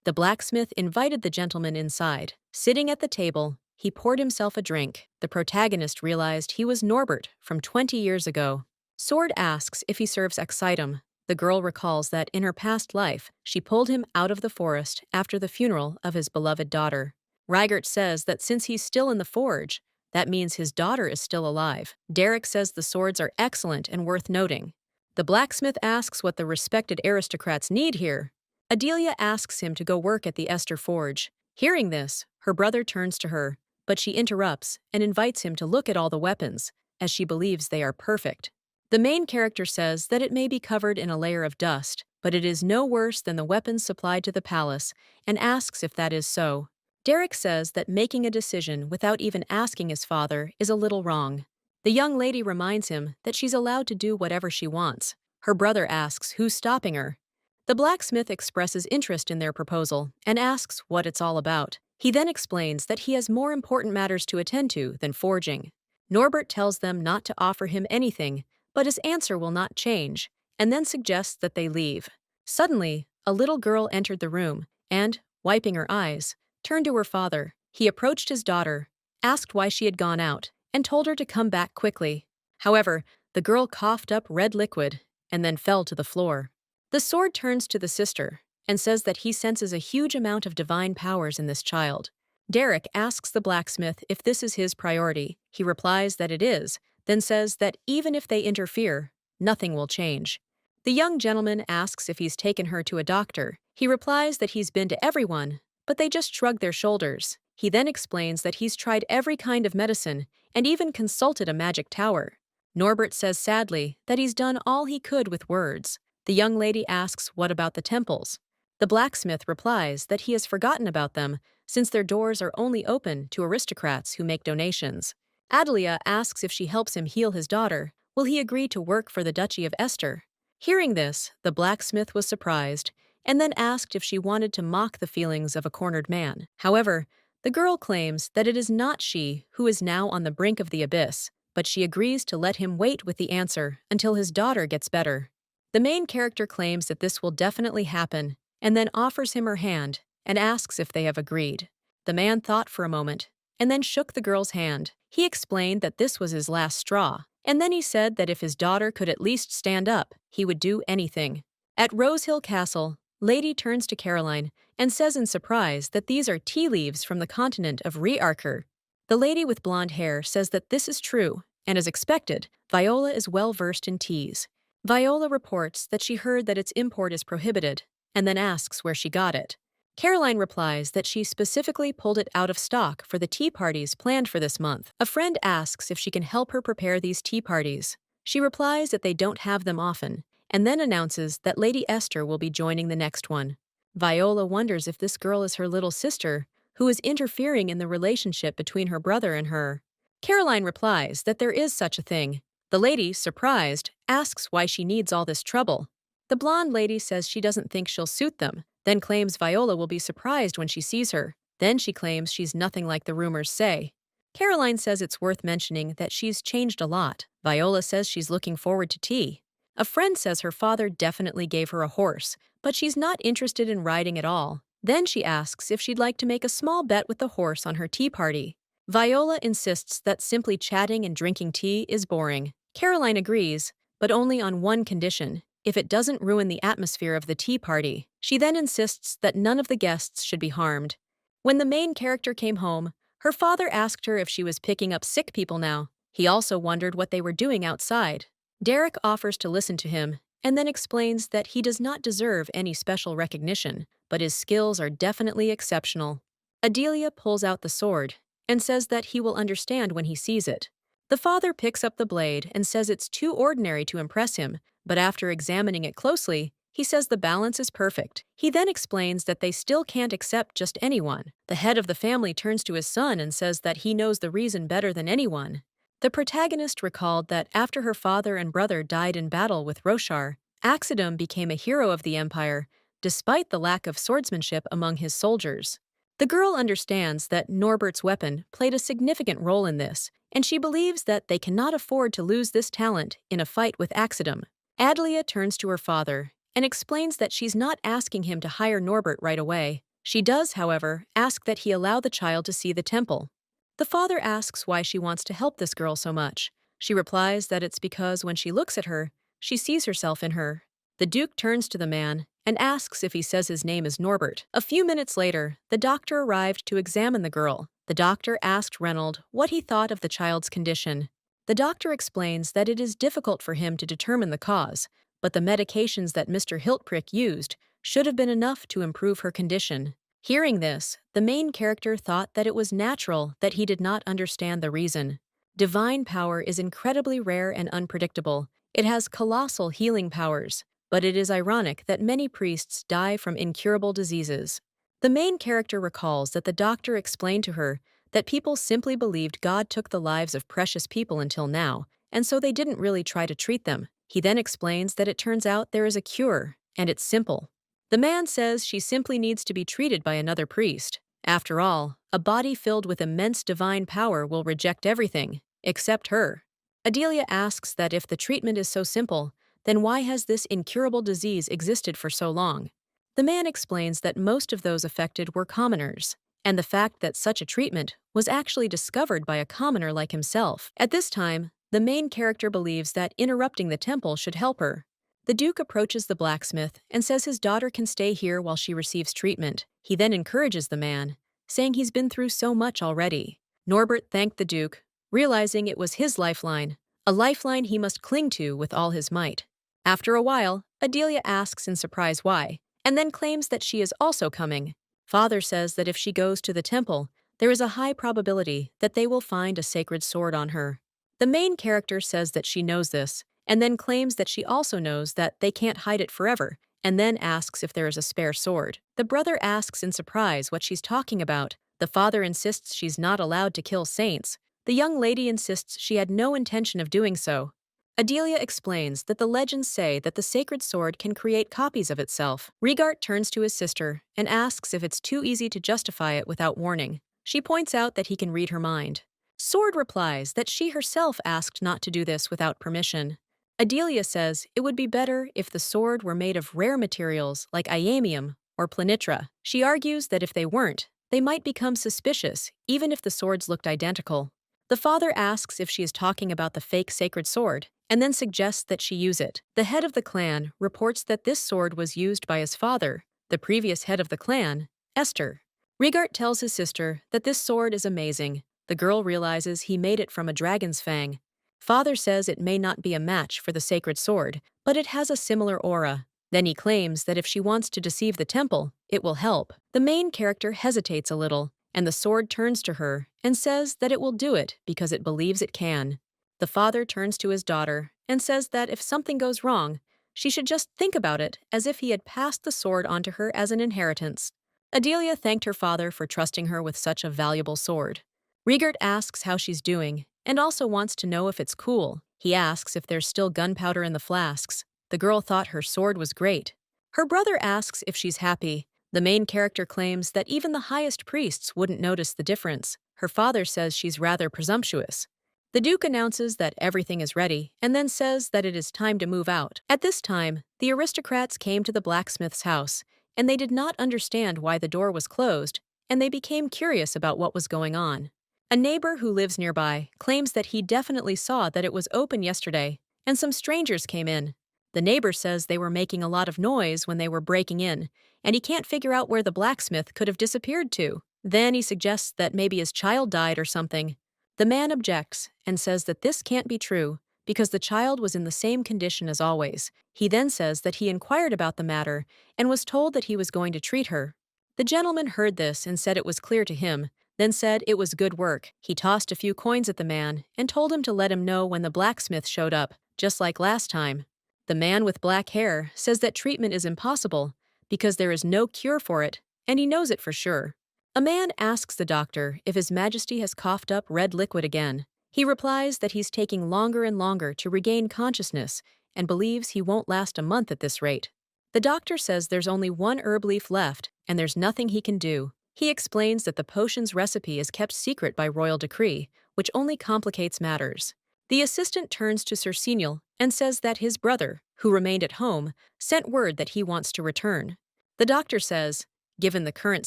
The blacksmith invited the gentleman inside. Sitting at the table, he poured himself a drink. The protagonist realized he was Norbert from 20 years ago. Sword asks if he serves Excitum. The girl recalls that in her past life, she pulled him out of the forest after the funeral of his beloved daughter. Reigert says that since he's still in the forge, that means his daughter is still alive. Derek says the swords are excellent and worth noting. The blacksmith asks what the respected aristocrats need here. Adelia asks him to go work at the Esther Forge. Hearing this, her brother turns to her, but she interrupts and invites him to look at all the weapons, as she believes they are perfect. The main character says that it may be covered in a layer of dust, but it is no worse than the weapons supplied to the palace, and asks if that is so. Derek says that making a decision without even asking his father is a little wrong. The young lady reminds him that she's allowed to do whatever she wants. Her brother asks who's stopping her. The blacksmith expresses interest in their proposal and asks what it's all about. He then explains that he has more important matters to attend to than forging. Norbert tells them not to offer him anything, but his answer will not change, and then suggests that they leave. Suddenly, a little girl entered the room and, wiping her eyes, turned to her father. He approached his daughter, asked why she had gone out, and told her to come back quickly. However, the girl coughed up red liquid and then fell to the floor. The sword turns to the sister and says that he senses a huge amount of divine powers in this child. Derek asks the blacksmith if this is his priority. He replies that it is, then says that even if they interfere, nothing will change. The young gentleman asks if he's taken her to a doctor. He replies that he's been to everyone, but they just shrug their shoulders. He then explains that he's tried every kind of medicine and even consulted a magic tower. Norbert says sadly that he's done all he could with words. The young lady asks what about the temples. The blacksmith replies that he has forgotten about them since their doors are only open to aristocrats who make donations. Adelia asks if she helps him heal his daughter, will he agree to work for the Duchy of Esther? Hearing this, the blacksmith was surprised and then asked if she wanted to mock the feelings of a cornered man. However, the girl claims that it is not she who is now on the brink of the abyss, but she agrees to let him wait with the answer until his daughter gets better. The main character claims that this will definitely happen and then offers him her hand and asks if they have agreed. The man thought for a moment and then shook the girl's hand. He explained that this was his last straw, and then he said that if his daughter could at least stand up, he would do anything. At Rosehill Castle, Lady turns to Caroline and says in surprise that these are tea leaves from the continent of Rearcher. The lady with blonde hair says that this is true, and as expected, Viola is well versed in teas. Viola reports that she heard that its import is prohibited, and then asks where she got it. Caroline replies that she specifically pulled it out of stock for the tea parties planned for this month. A friend asks if she can help her prepare these tea parties. She replies that they don't have them often, and then announces that Lady Esther will be joining the next one. Viola wonders if this girl is her little sister, who is interfering in the relationship between her brother and her. Caroline replies that there is such a thing. The lady, surprised, asks why she needs all this trouble. The blonde lady says she doesn't think she'll suit them, then claims Viola will be surprised when she sees her. Then she claims she's nothing like the rumors say. Caroline says it's worth mentioning that she's changed a lot. Viola says she's looking forward to tea. A friend says her father definitely gave her a horse, but she's not interested in riding at all. Then she asks if she'd like to make a small bet with the horse on her tea party. Viola insists that simply chatting and drinking tea is boring. Caroline agrees, but only on one condition: if it doesn't ruin the atmosphere of the tea party. She then insists that none of the guests should be harmed. When the main character came home, her father asked her if she was picking up sick people now. He also wondered what they were doing outside. Derek offers to listen to him, and then explains that he does not deserve any special recognition, but his skills are definitely exceptional. Adelia pulls out the sword and says that he will understand when he sees it. The father picks up the blade and says it's too ordinary to impress him, but after examining it closely, he says the balance is perfect. He then explains that they still can't accept just anyone. The head of the family turns to his son and says that he knows the reason better than anyone. The protagonist recalled that after her father and brother died in battle with Roshar, Axidum became a hero of the Empire, despite the lack of swordsmanship among his soldiers. The girl understands that Norbert's weapon played a significant role in this, and she believes that they cannot afford to lose this talent in a fight with Axidum. Adelia turns to her father and explains that she's not asking him to hire Norbert right away. She does, however, ask that he allow the child to see the temple. The father asks why she wants to help this girl so much. She replies that it's because when she looks at her, she sees herself in her. The Duke turns to the man and asks if he says his name is Norbert. A few minutes later, the doctor arrived to examine the girl. The doctor asked Reynold what he thought of the child's condition. The doctor explains that it is difficult for him to determine the cause, but the medications that Mr. Hiltprick used should have been enough to improve her condition. Hearing this, the main character thought that it was natural that he did not understand the reason. Divine power is incredibly rare and unpredictable. It has colossal healing powers, but it is ironic that many priests die from incurable diseases. The main character recalls that the doctor explained to her that people simply believed God took the lives of precious people until now, and so they didn't really try to treat them. He then explains that it turns out there is a cure, and it's simple. The man says she simply needs to be treated by another priest. After all, a body filled with immense divine power will reject everything, except her. Adelia asks that if the treatment is so simple, then why has this incurable disease existed for so long? The man explains that most of those affected were commoners, and the fact that such a treatment was actually discovered by a commoner like himself. At this time, the main character believes that interrupting the temple should help her. The Duke approaches the blacksmith and says his daughter can stay here while she receives treatment. He then encourages the man, saying he's been through so much already. Norbert thanked the Duke, realizing it was his lifeline, a lifeline he must cling to with all his might. After a while, Adelia asks in surprise why, and then claims that she is also coming. Father says that if she goes to the temple, there is a high probability that they will find a sacred sword on her. The main character says that she knows this, and then claims that she also knows that they can't hide it forever, and then asks if there is a spare sword. The brother asks in surprise what she's talking about. The father insists she's not allowed to kill saints. The young lady insists she had no intention of doing so. Adelia explains that the legends say that the sacred sword can create copies of itself. Rigart turns to his sister and asks if it's too easy to justify it without warning. She points out that he can read her mind. Sword replies that she herself asked not to do this without permission. Adelia says it would be better if the sword were made of rare materials like iamium or planitra. She argues that if they weren't, they might become suspicious even if the swords looked identical. The father asks if she is talking about the fake sacred sword, and then suggests that she use it. The head of the clan reports that this sword was used by his father, the previous head of the clan, Esther. Rigart tells his sister that this sword is amazing. The girl realizes he made it from a dragon's fang. Father says it may not be a match for the sacred sword, but it has a similar aura. Then he claims that if she wants to deceive the temple, it will help. The main character hesitates a little, and the sword turns to her and says that it will do it because it believes it can. The father turns to his daughter and says that if something goes wrong, she should just think about it as if he had passed the sword onto her as an inheritance. Adelia thanked her father for trusting her with such a valuable sword. Rigart asks how she's doing and also wants to know if it's cool. He asks if there's still gunpowder in the flasks. The girl thought her sword was great. Her brother asks if she's happy. The main character claims that even the highest priests wouldn't notice the difference. Her father says she's rather presumptuous. The Duke announces that everything is ready and then says that it is time to move out. At this time, the aristocrats came to the blacksmith's house, and they did not understand why the door was closed, and they became curious about what was going on. A neighbor who lives nearby claims that he definitely saw that it was open yesterday, and some strangers came in. The neighbor says they were making a lot of noise when they were breaking in, and he can't figure out where the blacksmith could have disappeared to. Then he suggests that maybe his child died or something. The man objects and says that this can't be true because the child was in the same condition as always. He then says that he inquired about the matter and was told that he was going to treat her. The gentleman heard this and said it was clear to him, then said it was good work. He tossed a few coins at the man and told him to let him know when the blacksmith showed up, just like last time. The man with black hair says that treatment is impossible because there is no cure for it, and he knows it for sure. A man asks the doctor if His Majesty has coughed up red liquid again. He replies that he's taking longer and longer to regain consciousness and believes he won't last a month at this rate. The doctor says there's only one herb leaf left and there's nothing he can do. He explains that the potion's recipe is kept secret by royal decree, which only complicates matters. The assistant turns to Sir Senial and says that his brother, who remained at home, sent word that he wants to return. The doctor says, given the current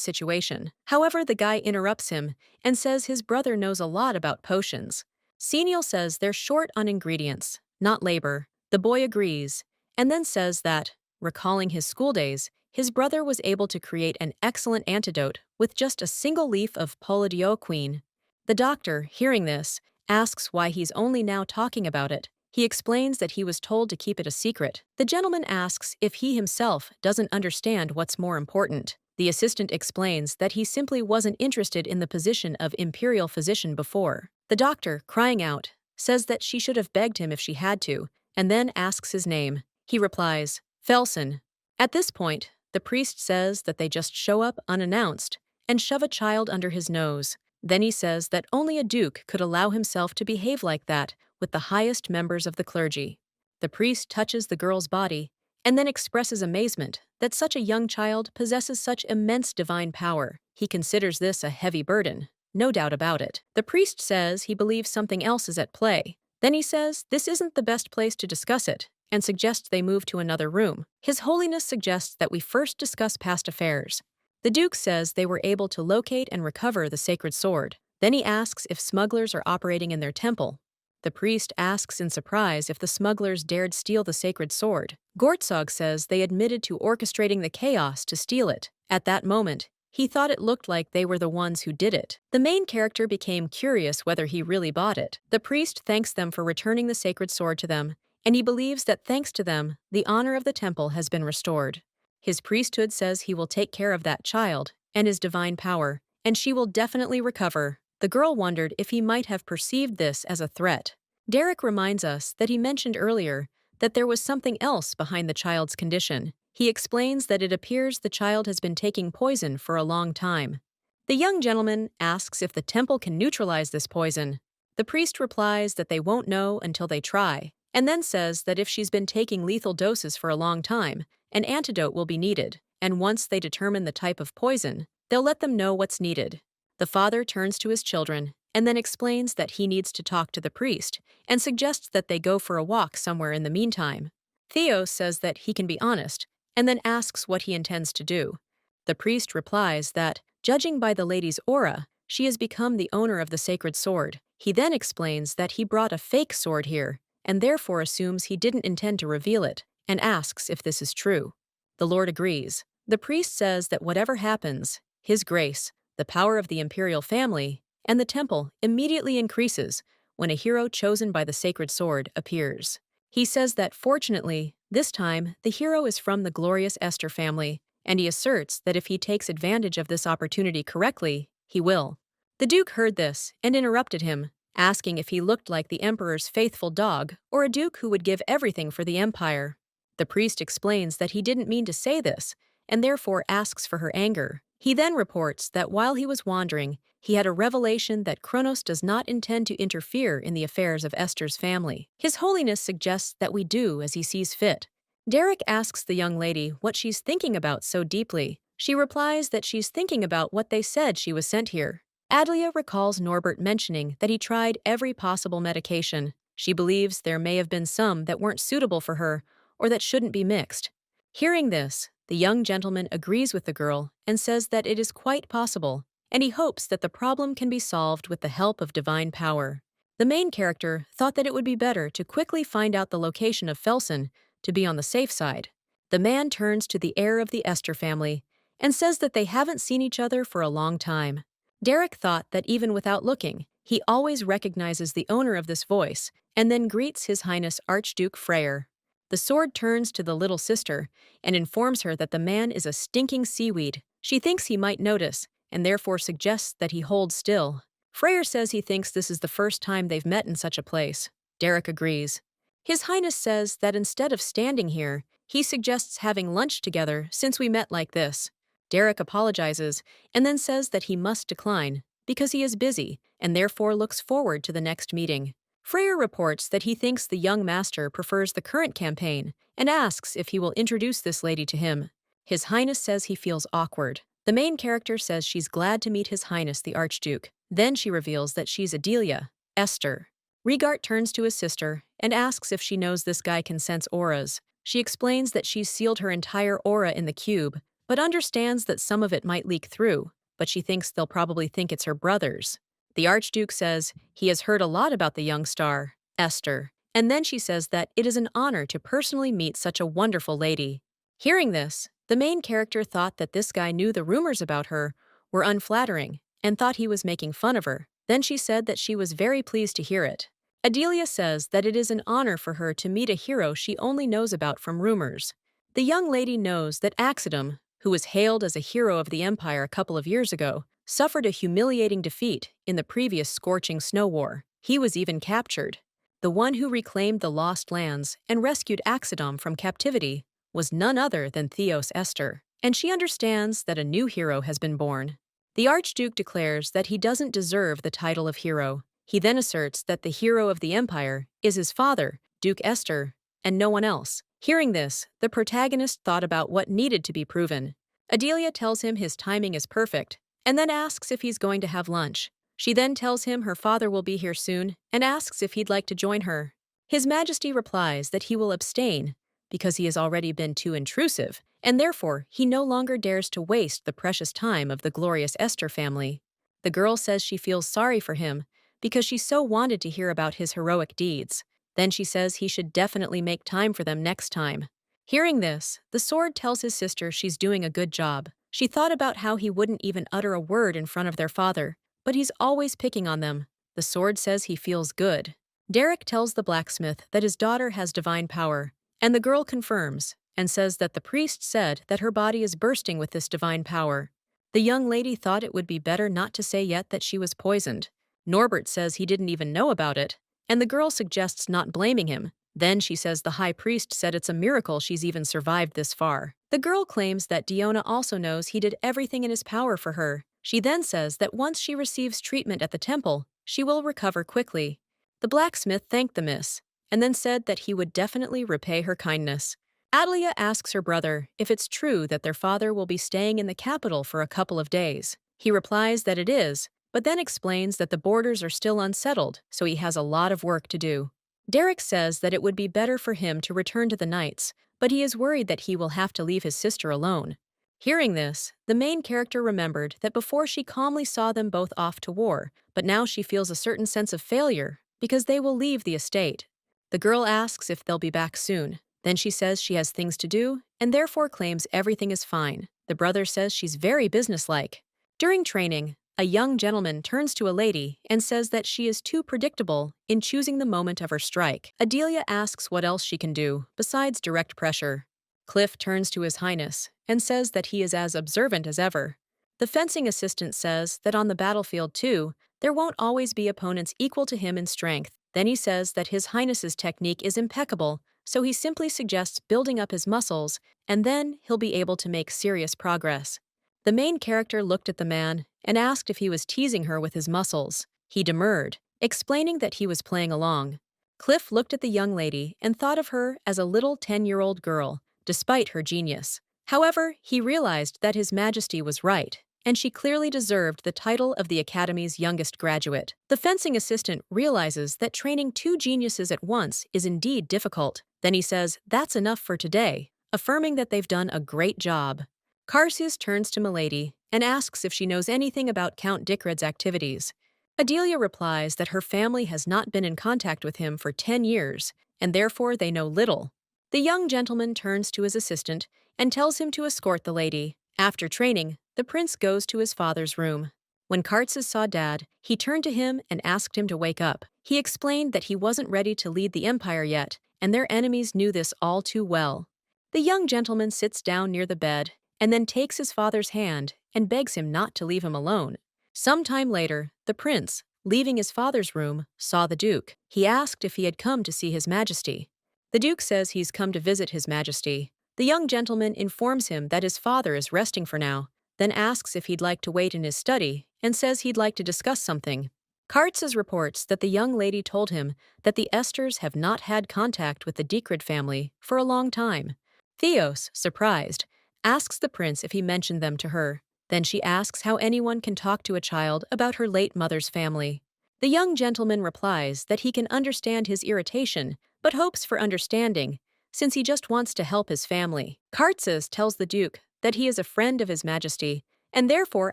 situation. However, the guy interrupts him and says his brother knows a lot about potions. Senial says they're short on ingredients, not labor. The boy agrees, and then says that, recalling his school days, his brother was able to create an excellent antidote with just a single leaf of polydioquine. The doctor, hearing this, asks why he's only now talking about it. He explains that he was told to keep it a secret. The gentleman asks if he himself doesn't understand what's more important. The assistant explains that he simply wasn't interested in the position of Imperial physician before. The doctor, crying out, says that she should have begged him if she had to, and then asks his name. He replies, Felson. At this point, the priest says that they just show up unannounced and shove a child under his nose. Then he says that only a duke could allow himself to behave like that with the highest members of the clergy. The priest touches the girl's body and then expresses amazement that such a young child possesses such immense divine power. He considers this a heavy burden, no doubt about it. The priest says he believes something else is at play. Then he says this isn't the best place to discuss it and suggests they move to another room. His Holiness suggests that we first discuss past affairs. The Duke says they were able to locate and recover the sacred sword. Then he asks if smugglers are operating in their temple. The priest asks in surprise if the smugglers dared steal the sacred sword. Gortsog says they admitted to orchestrating the chaos to steal it. At that moment, he thought it looked like they were the ones who did it. The main character became curious whether he really bought it. The priest thanks them for returning the sacred sword to them, and he believes that thanks to them, the honor of the temple has been restored. His priesthood says he will take care of that child and his divine power, and she will definitely recover. The girl wondered if he might have perceived this as a threat. Derek reminds us that he mentioned earlier that there was something else behind the child's condition. He explains that it appears the child has been taking poison for a long time. The young gentleman asks if the temple can neutralize this poison. The priest replies that they won't know until they try, and then says that if she's been taking lethal doses for a long time, an antidote will be needed, and once they determine the type of poison, they'll let them know what's needed. The father turns to his children and then explains that he needs to talk to the priest and suggests that they go for a walk somewhere in the meantime. Theo says that he can be honest and then asks what he intends to do. The priest replies that, judging by the lady's aura, she has become the owner of the sacred sword. He then explains that he brought a fake sword here and therefore assumes he didn't intend to reveal it, and asks if this is true. The Lord agrees. The priest says that whatever happens, His grace, the power of the Imperial family, and the temple immediately increases when a hero chosen by the sacred sword appears. He says that fortunately, this time, the hero is from the glorious Esther family, and he asserts that if he takes advantage of this opportunity correctly, he will. The Duke heard this and interrupted him, asking if he looked like the Emperor's faithful dog or a duke who would give everything for the empire. The priest explains that he didn't mean to say this, and therefore asks for her anger. He then reports that while he was wandering, he had a revelation that Kronos does not intend to interfere in the affairs of Esther's family. His Holiness suggests that we do as he sees fit. Derek asks the young lady what she's thinking about so deeply. She replies that she's thinking about what they said she was sent here. Adlia recalls Norbert mentioning that he tried every possible medication. She believes there may have been some that weren't suitable for her or that shouldn't be mixed. Hearing this, the young gentleman agrees with the girl and says that it is quite possible, and he hopes that the problem can be solved with the help of divine power. The main character thought that it would be better to quickly find out the location of Felsen to be on the safe side. The man turns to the heir of the Esther family and says that they haven't seen each other for a long time. Derek thought that even without looking, he always recognizes the owner of this voice and then greets His Highness Archduke Freyr. The sword turns to the little sister and informs her that the man is a stinking seaweed. She thinks he might notice and therefore suggests that he hold still. Freyr says he thinks this is the first time they've met in such a place. Derek agrees. His Highness says that instead of standing here, he suggests having lunch together since we met like this. Derek apologizes and then says that he must decline because he is busy and therefore looks forward to the next meeting. Freyr reports that he thinks the young master prefers the current campaign and asks if he will introduce this lady to him. His Highness says he feels awkward. The main character says she's glad to meet His Highness the Archduke. Then she reveals that she's Adelia, Esther. Regart turns to his sister and asks if she knows this guy can sense auras. She explains that she's sealed her entire aura in the cube, but understands that some of it might leak through, but she thinks they'll probably think it's her brother's. The Archduke says he has heard a lot about the young star, Esther, and then she says that it is an honor to personally meet such a wonderful lady. Hearing this, the main character thought that this guy knew the rumors about her were unflattering and thought he was making fun of her. Then she said that she was very pleased to hear it. Adelia says that it is an honor for her to meet a hero she only knows about from rumors. The young lady knows that Axidum, who was hailed as a hero of the Empire a couple of years ago, suffered a humiliating defeat in the previous scorching snow war. He was even captured. The one who reclaimed the lost lands and rescued Axidum from captivity was none other than Theos Esther, and she understands that a new hero has been born. The Archduke declares that he doesn't deserve the title of hero. He then asserts that the hero of the Empire is his father, Duke Esther, and no one else. Hearing this, the protagonist thought about what needed to be proven. Adelia tells him his timing is perfect, and then asks if he's going to have lunch. She then tells him her father will be here soon and asks if he'd like to join her. His Majesty replies that he will abstain because he has already been too intrusive, and therefore he no longer dares to waste the precious time of the glorious Esther family. The girl says she feels sorry for him because she so wanted to hear about his heroic deeds. Then she says he should definitely make time for them next time. Hearing this, the sword tells his sister she's doing a good job. She thought about how he wouldn't even utter a word in front of their father, but he's always picking on them. The sword says he feels good. Derek tells the blacksmith that his daughter has divine power, and the girl confirms and says that the priest said that her body is bursting with this divine power. The young lady thought it would be better not to say yet that she was poisoned. Norbert says he didn't even know about it, and the girl suggests not blaming him. Then she says the high priest said it's a miracle she's even survived this far. The girl claims that Diona also knows he did everything in his power for her. She then says that once she receives treatment at the temple, she will recover quickly. The blacksmith thanked the miss, and then said that he would definitely repay her kindness. Adelia asks her brother if it's true that their father will be staying in the capital for a couple of days. He replies that it is, but then explains that the borders are still unsettled, so he has a lot of work to do. Derek says that it would be better for him to return to the Knights, but he is worried that he will have to leave his sister alone. Hearing this, the main character remembered that before she calmly saw them both off to war, but now she feels a certain sense of failure because they will leave the estate. The girl asks if they'll be back soon. Then she says she has things to do and therefore claims everything is fine. The brother says she's very businesslike. During training, a young gentleman turns to a lady and says that she is too predictable in choosing the moment of her strike. Adelia asks what else she can do besides direct pressure. Cliff turns to His Highness and says that he is as observant as ever. The fencing assistant says that on the battlefield too, there won't always be opponents equal to him in strength. Then he says that His Highness's technique is impeccable, so he simply suggests building up his muscles, and then he'll be able to make serious progress. The main character looked at the man and asked if he was teasing her with his muscles. He demurred, explaining that he was playing along. Cliff looked at the young lady and thought of her as a little 10-year-old girl, despite her genius. However, he realized that His Majesty was right, and she clearly deserved the title of the Academy's youngest graduate. The fencing assistant realizes that training two geniuses at once is indeed difficult. Then he says that's enough for today, affirming that they've done a great job. Karsus turns to Milady and asks if she knows anything about Count Dickred's activities. Adelia replies that her family has not been in contact with him for 10 years, and therefore they know little. The young gentleman turns to his assistant and tells him to escort the lady. After training, the prince goes to his father's room. When Kartzes saw Dad, he turned to him and asked him to wake up. He explained that he wasn't ready to lead the empire yet, and their enemies knew this all too well. The young gentleman sits down near the bed and then takes his father's hand and begs him not to leave him alone. Some time later, the prince, leaving his father's room, saw the Duke. He asked if he had come to see His Majesty. The Duke says he's come to visit His Majesty. The young gentleman informs him that his father is resting for now, then asks if he'd like to wait in his study and says he'd like to discuss something. Kartzes reports that the young lady told him that the Esters have not had contact with the Dickred family for a long time. Theos, surprised, asks the prince if he mentioned them to her. Then she asks how anyone can talk to a child about her late mother's family. The young gentleman replies that he can understand his irritation, but hopes for understanding, since he just wants to help his family. Kartzes tells the Duke that he is a friend of His Majesty, and therefore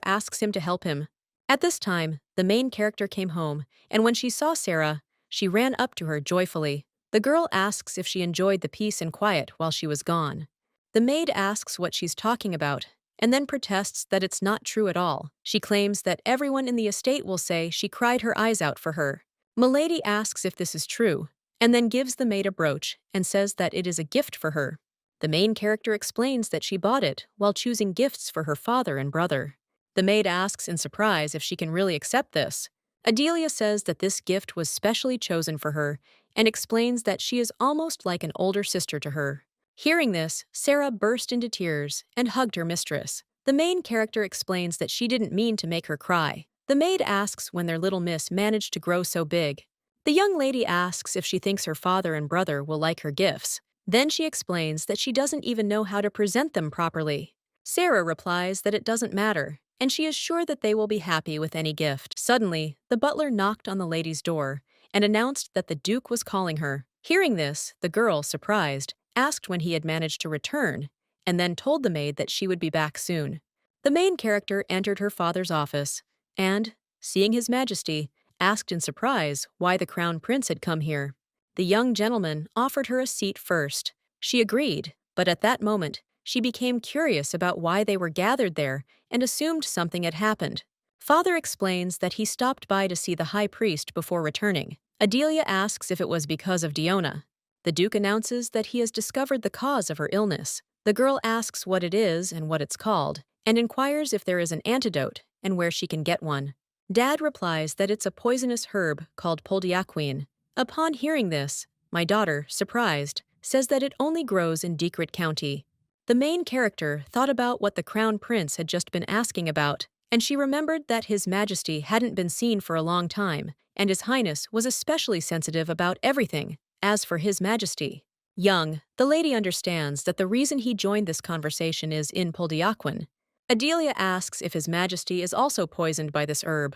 asks him to help him. At this time, the main character came home, and when she saw Sarah, she ran up to her joyfully. The girl asks if she enjoyed the peace and quiet while she was gone. The maid asks what she's talking about, and then protests that it's not true at all. She claims that everyone in the estate will say she cried her eyes out for her. Milady asks if this is true, and then gives the maid a brooch and says that it is a gift for her. The main character explains that she bought it while choosing gifts for her father and brother. The maid asks in surprise if she can really accept this. Adelia says that this gift was specially chosen for her and explains that she is almost like an older sister to her. Hearing this, Sarah burst into tears and hugged her mistress. The main character explains that she didn't mean to make her cry. The maid asks when their little miss managed to grow so big. The young lady asks if she thinks her father and brother will like her gifts. Then she explains that she doesn't even know how to present them properly. Sarah replies that it doesn't matter, and she is sure that they will be happy with any gift. Suddenly, the butler knocked on the lady's door and announced that the Duke was calling her. Hearing this, the girl, surprised, asked when he had managed to return, and then told the maid that she would be back soon. The main character entered her father's office and, seeing His Majesty, asked in surprise why the crown prince had come here. The young gentleman offered her a seat first. She agreed, but at that moment, she became curious about why they were gathered there and assumed something had happened. Father explains that he stopped by to see the high priest before returning. Adelia asks if it was because of Diona. The Duke announces that he has discovered the cause of her illness. The girl asks what it is and what it's called, and inquires if there is an antidote and where she can get one. Dad replies that it's a poisonous herb called poldiaquine. Upon hearing this, my daughter, surprised, says that it only grows in Dickred County. The main character thought about what the crown prince had just been asking about, and she remembered that His Majesty hadn't been seen for a long time, and His Highness was especially sensitive about everything. As for His Majesty, young, the lady understands that the reason he joined this conversation is in poldiaquine. Adelia asks if His Majesty is also poisoned by this herb.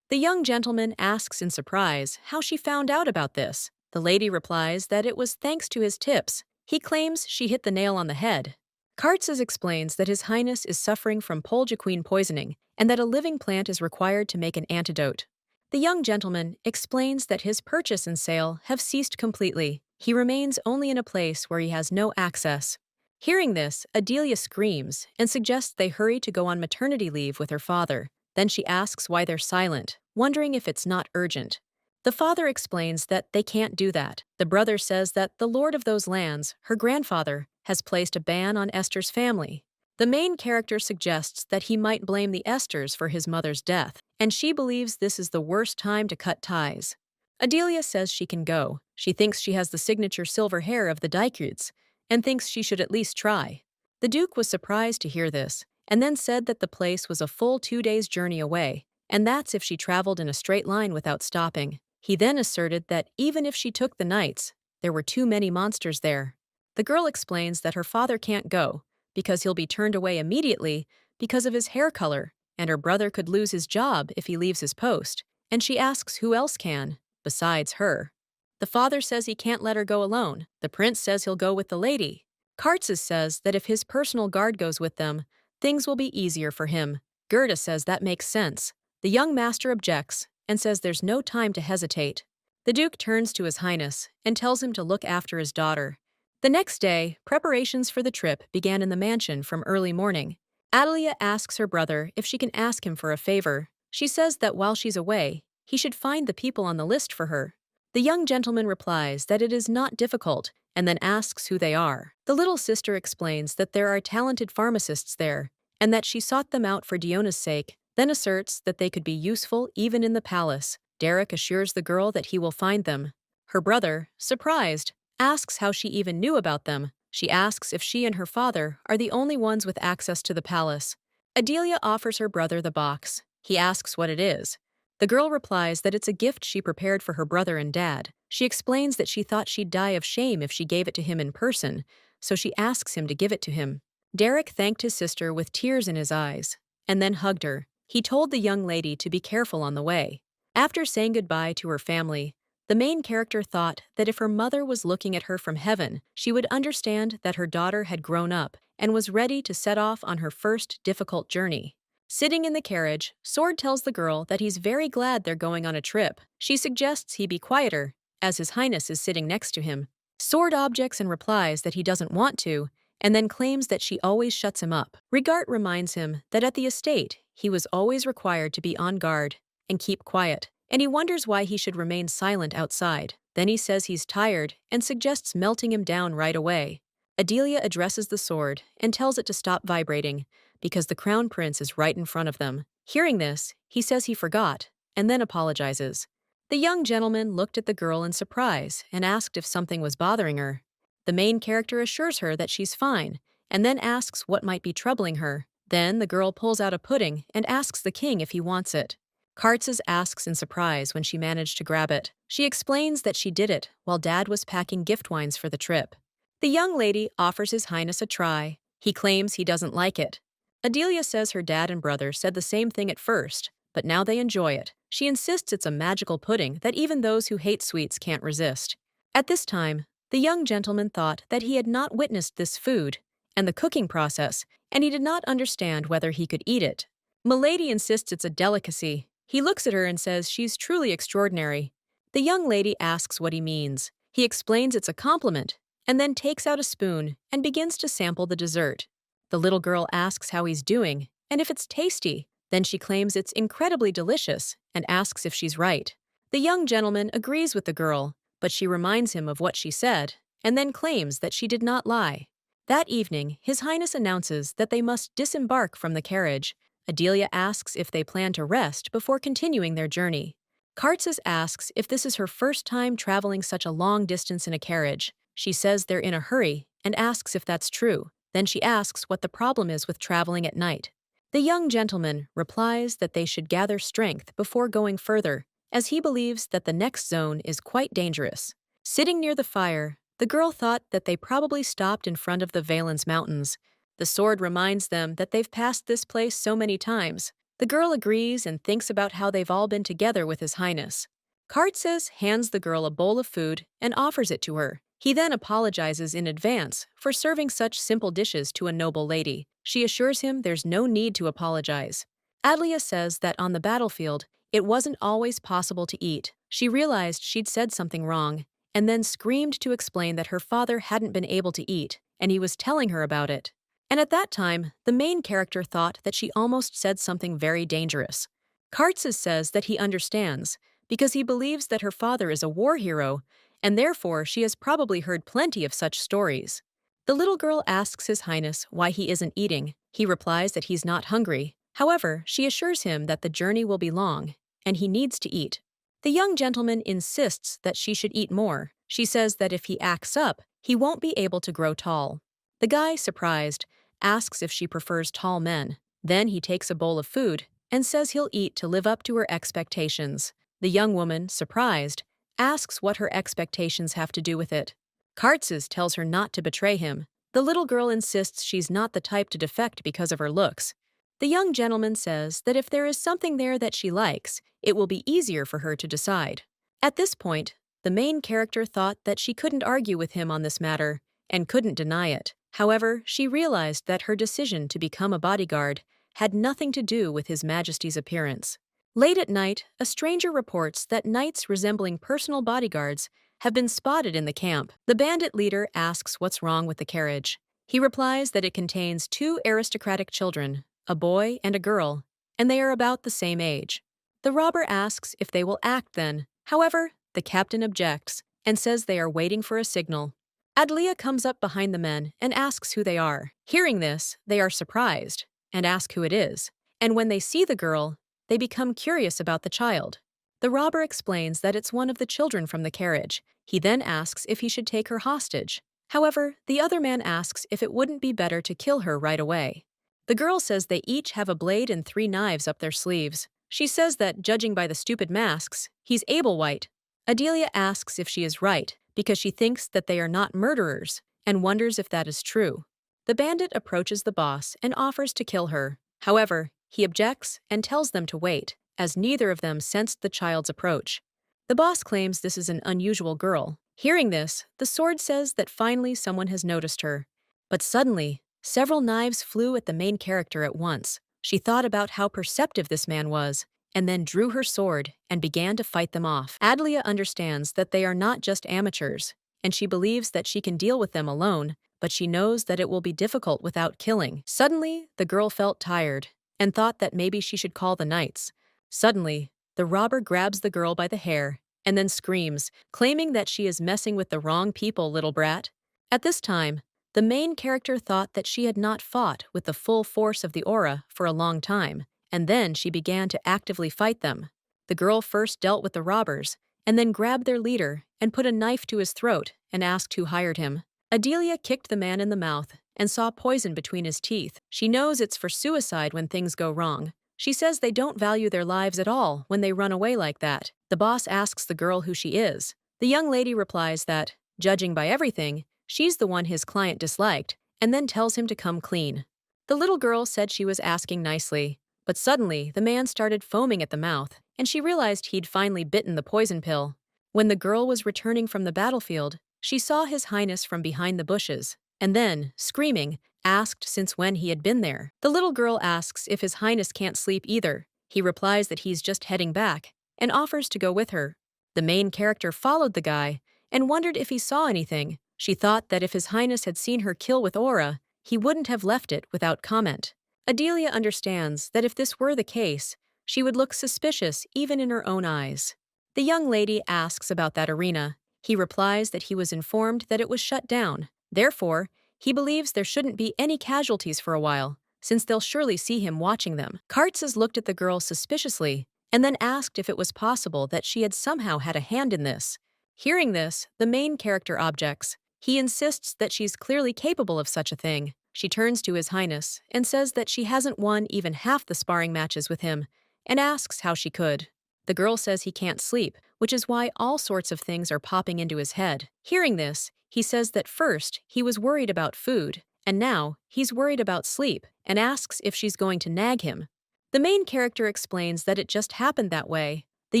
The young gentleman asks in surprise how she found out about this. The lady replies that it was thanks to his tips. He claims she hit the nail on the head. Kartzes explains that His Highness is suffering from poldiaquine poisoning and that a living plant is required to make an antidote. The young gentleman explains that his purchase and sale have ceased completely. He remains only in a place where he has no access. Hearing this, Adelia screams and suggests they hurry to go on maternity leave with her father. Then she asks why they're silent, wondering if it's not urgent. The father explains that they can't do that. The brother says that the lord of those lands, her grandfather, has placed a ban on Esther's family. The main character suggests that he might blame the Esters for his mother's death, and she believes this is the worst time to cut ties. Adelia says she can go. She thinks she has the signature silver hair of the Dykruts, and thinks she should at least try. The Duke was surprised to hear this, and then said that the place was a full 2 days' journey away, and that's if she traveled in a straight line without stopping. He then asserted that even if she took the nights, there were too many monsters there. The girl explains that her father can't go, because he'll be turned away immediately because of his hair color, and her brother could lose his job if he leaves his post, and she asks who else can, besides her. The father says he can't let her go alone. The prince says he'll go with the lady. Kartzes says that if his personal guard goes with them, things will be easier for him. Gerda says that makes sense. The young master objects and says there's no time to hesitate. The Duke turns to His Highness and tells him to look after his daughter. The next day, preparations for the trip began in the mansion from early morning. Adelia asks her brother if she can ask him for a favor. She says that while she's away, he should find the people on the list for her. The young gentleman replies that it is not difficult and then asks who they are. The little sister explains that there are talented pharmacists there and that she sought them out for Diona's sake, then asserts that they could be useful even in the palace. Derek assures the girl that he will find them. Her brother, surprised, asks how she even knew about them. She asks if she and her father are the only ones with access to the palace. Adelia offers her brother the box. He asks what it is. The girl replies that it's a gift she prepared for her brother and dad. She explains that she thought she'd die of shame if she gave it to him in person, so she asks him to give it to him. Derek thanked his sister with tears in his eyes, and then hugged her. He told the young lady to be careful on the way. After saying goodbye to her family, the main character thought that if her mother was looking at her from heaven, she would understand that her daughter had grown up and was ready to set off on her first difficult journey. Sitting in the carriage, Sword tells the girl that he's very glad they're going on a trip. She suggests he be quieter, as His Highness is sitting next to him. Sword objects and replies that he doesn't want to, and then claims that she always shuts him up. Rigart reminds him that at the estate, he was always required to be on guard and keep quiet, and he wonders why he should remain silent outside. Then he says he's tired and suggests melting him down right away. Adelia addresses the sword and tells it to stop vibrating because the crown prince is right in front of them. Hearing this, he says he forgot and then apologizes. The young gentleman looked at the girl in surprise and asked if something was bothering her. The main character assures her that she's fine and then asks what might be troubling her. Then the girl pulls out a pudding and asks the king if he wants it. Kartzes asks in surprise when she managed to grab it. She explains that she did it while Dad was packing gift wines for the trip. The young lady offers His Highness a try. He claims he doesn't like it. Adelia says her dad and brother said the same thing at first, but now they enjoy it. She insists it's a magical pudding that even those who hate sweets can't resist. At this time, the young gentleman thought that he had not witnessed this food and the cooking process, and he did not understand whether he could eat it. Milady insists it's a delicacy. He looks at her and says she's truly extraordinary. The young lady asks what he means. He explains it's a compliment, and then takes out a spoon and begins to sample the dessert. The little girl asks how he's doing and if it's tasty. Then she claims it's incredibly delicious and asks if she's right. The young gentleman agrees with the girl, but she reminds him of what she said and then claims that she did not lie. That evening, His Highness announces that they must disembark from the carriage. Adelia asks if they plan to rest before continuing their journey. Kartzes asks if this is her first time traveling such a long distance in a carriage. She says they're in a hurry and asks if that's true. Then she asks what the problem is with traveling at night. The young gentleman replies that they should gather strength before going further, as he believes that the next zone is quite dangerous. Sitting near the fire, the girl thought that they probably stopped in front of the Valens Mountains. The sword reminds them that they've passed this place so many times. The girl agrees and thinks about how they've all been together with His Highness. Kartzes hands the girl a bowl of food and offers it to her. He then apologizes in advance for serving such simple dishes to a noble lady. She assures him there's no need to apologize. Adelia says that on the battlefield, it wasn't always possible to eat. She realized she'd said something wrong, and then screamed to explain that her father hadn't been able to eat, and he was telling her about it. And at that time, the main character thought that she almost said something very dangerous. Kartzes says that he understands, because he believes that her father is a war hero, and therefore she has probably heard plenty of such stories. The little girl asks His Highness why he isn't eating. He replies that he's not hungry. However, she assures him that the journey will be long, and he needs to eat. The young gentleman insists that she should eat more. She says that if he acts up, he won't be able to grow tall. The guy, surprised, asks if she prefers tall men. Then he takes a bowl of food and says he'll eat to live up to her expectations. The young woman, surprised, asks what her expectations have to do with it. Kartzes tells her not to betray him. The little girl insists she's not the type to defect because of her looks. The young gentleman says that if there is something there that she likes, it will be easier for her to decide. At this point, the main character thought that she couldn't argue with him on this matter and couldn't deny it. However, she realized that her decision to become a bodyguard had nothing to do with His Majesty's appearance. Late at night, a stranger reports that knights resembling personal bodyguards have been spotted in the camp. The bandit leader asks what's wrong with the carriage. He replies that it contains two aristocratic children, a boy and a girl, and they are about the same age. The robber asks if they will act then. However, the captain objects and says they are waiting for a signal. Adlia comes up behind the men and asks who they are. Hearing this, they are surprised and ask who it is. And when they see the girl, they become curious about the child. The robber explains that it's one of the children from the carriage. He then asks if he should take her hostage. However, the other man asks if it wouldn't be better to kill her right away. The girl says they each have a blade and 3 knives up their sleeves. She says that, judging by the stupid masks, he's able-white. Adelia asks if she is right, because she thinks that they are not murderers, and wonders if that is true. The bandit approaches the boss and offers to kill her. However, he objects and tells them to wait, as neither of them sensed the child's approach. The boss claims this is an unusual girl. Hearing this, the sword says that finally someone has noticed her. But suddenly, several knives flew at the main character at once. She thought about how perceptive this man was, and then drew her sword and began to fight them off. Adlia understands that they are not just amateurs, and she believes that she can deal with them alone, but she knows that it will be difficult without killing. Suddenly, the girl felt tired and thought that maybe she should call the knights. Suddenly, the robber grabs the girl by the hair and then screams, claiming that she is messing with the wrong people, little brat. At this time, the main character thought that she had not fought with the full force of the aura for a long time, and then she began to actively fight them. The girl first dealt with the robbers, and then grabbed their leader and put a knife to his throat and asked who hired him. Adelia kicked the man in the mouth and saw poison between his teeth. She knows it's for suicide when things go wrong. She says they don't value their lives at all when they run away like that. The boss asks the girl who she is. The young lady replies that, judging by everything, she's the one his client disliked, and then tells him to come clean. The little girl said she was asking nicely, but suddenly the man started foaming at the mouth, and she realized he'd finally bitten the poison pill. When the girl was returning from the battlefield, she saw His Highness from behind the bushes, and then, screaming, asked since when he had been there. The little girl asks if His Highness can't sleep either. He replies that he's just heading back, and offers to go with her. The main character followed the guy, and wondered if he saw anything. She thought that if His Highness had seen her kill with aura, he wouldn't have left it without comment. Adelia understands that if this were the case, she would look suspicious even in her own eyes. The young lady asks about that arena. He replies that he was informed that it was shut down. Therefore, he believes there shouldn't be any casualties for a while, since they'll surely see him watching them. Kartzes looked at the girl suspiciously, and then asked if it was possible that she had somehow had a hand in this. Hearing this, the main character objects. He insists that she's clearly capable of such a thing. She turns to His Highness and says that she hasn't won even half the sparring matches with him, and asks how she could. The girl says he can't sleep, which is why all sorts of things are popping into his head. Hearing this, he says that first he was worried about food, and now he's worried about sleep, and asks if she's going to nag him. The main character explains that it just happened that way. The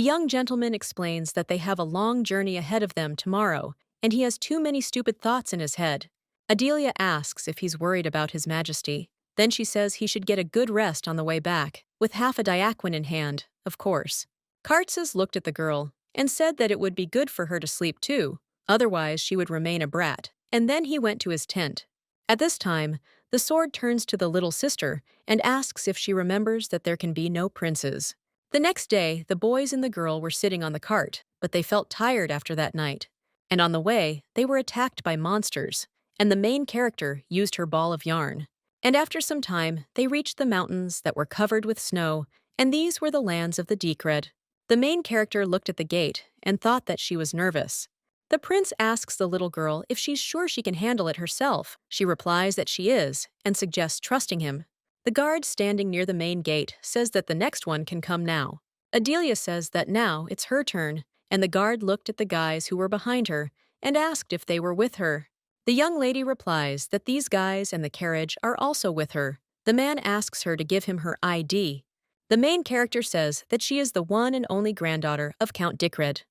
young gentleman explains that they have a long journey ahead of them tomorrow, and he has too many stupid thoughts in his head. Adelia asks if he's worried about His Majesty. Then she says he should get a good rest on the way back, with half a diaquin in hand, of course. Kartzes looked at the girl and said that it would be good for her to sleep too, otherwise she would remain a brat, and then he went to his tent. At this time, the sword turns to the little sister and asks if she remembers that there can be no princes. The next day, the boys and the girl were sitting on the cart, but they felt tired after that night. And on the way, they were attacked by monsters, and the main character used her ball of yarn. And after some time, they reached the mountains that were covered with snow, and these were the lands of the Decred. The main character looked at the gate and thought that she was nervous. The prince asks the little girl if she's sure she can handle it herself. She replies that she is, and suggests trusting him. The guard standing near the main gate says that the next one can come now. Adelia says that now it's her turn, and the guard looked at the guys who were behind her and asked if they were with her. The young lady replies that these guys and the carriage are also with her. The man asks her to give him her ID. The main character says that she is the one and only granddaughter of Count Dicred.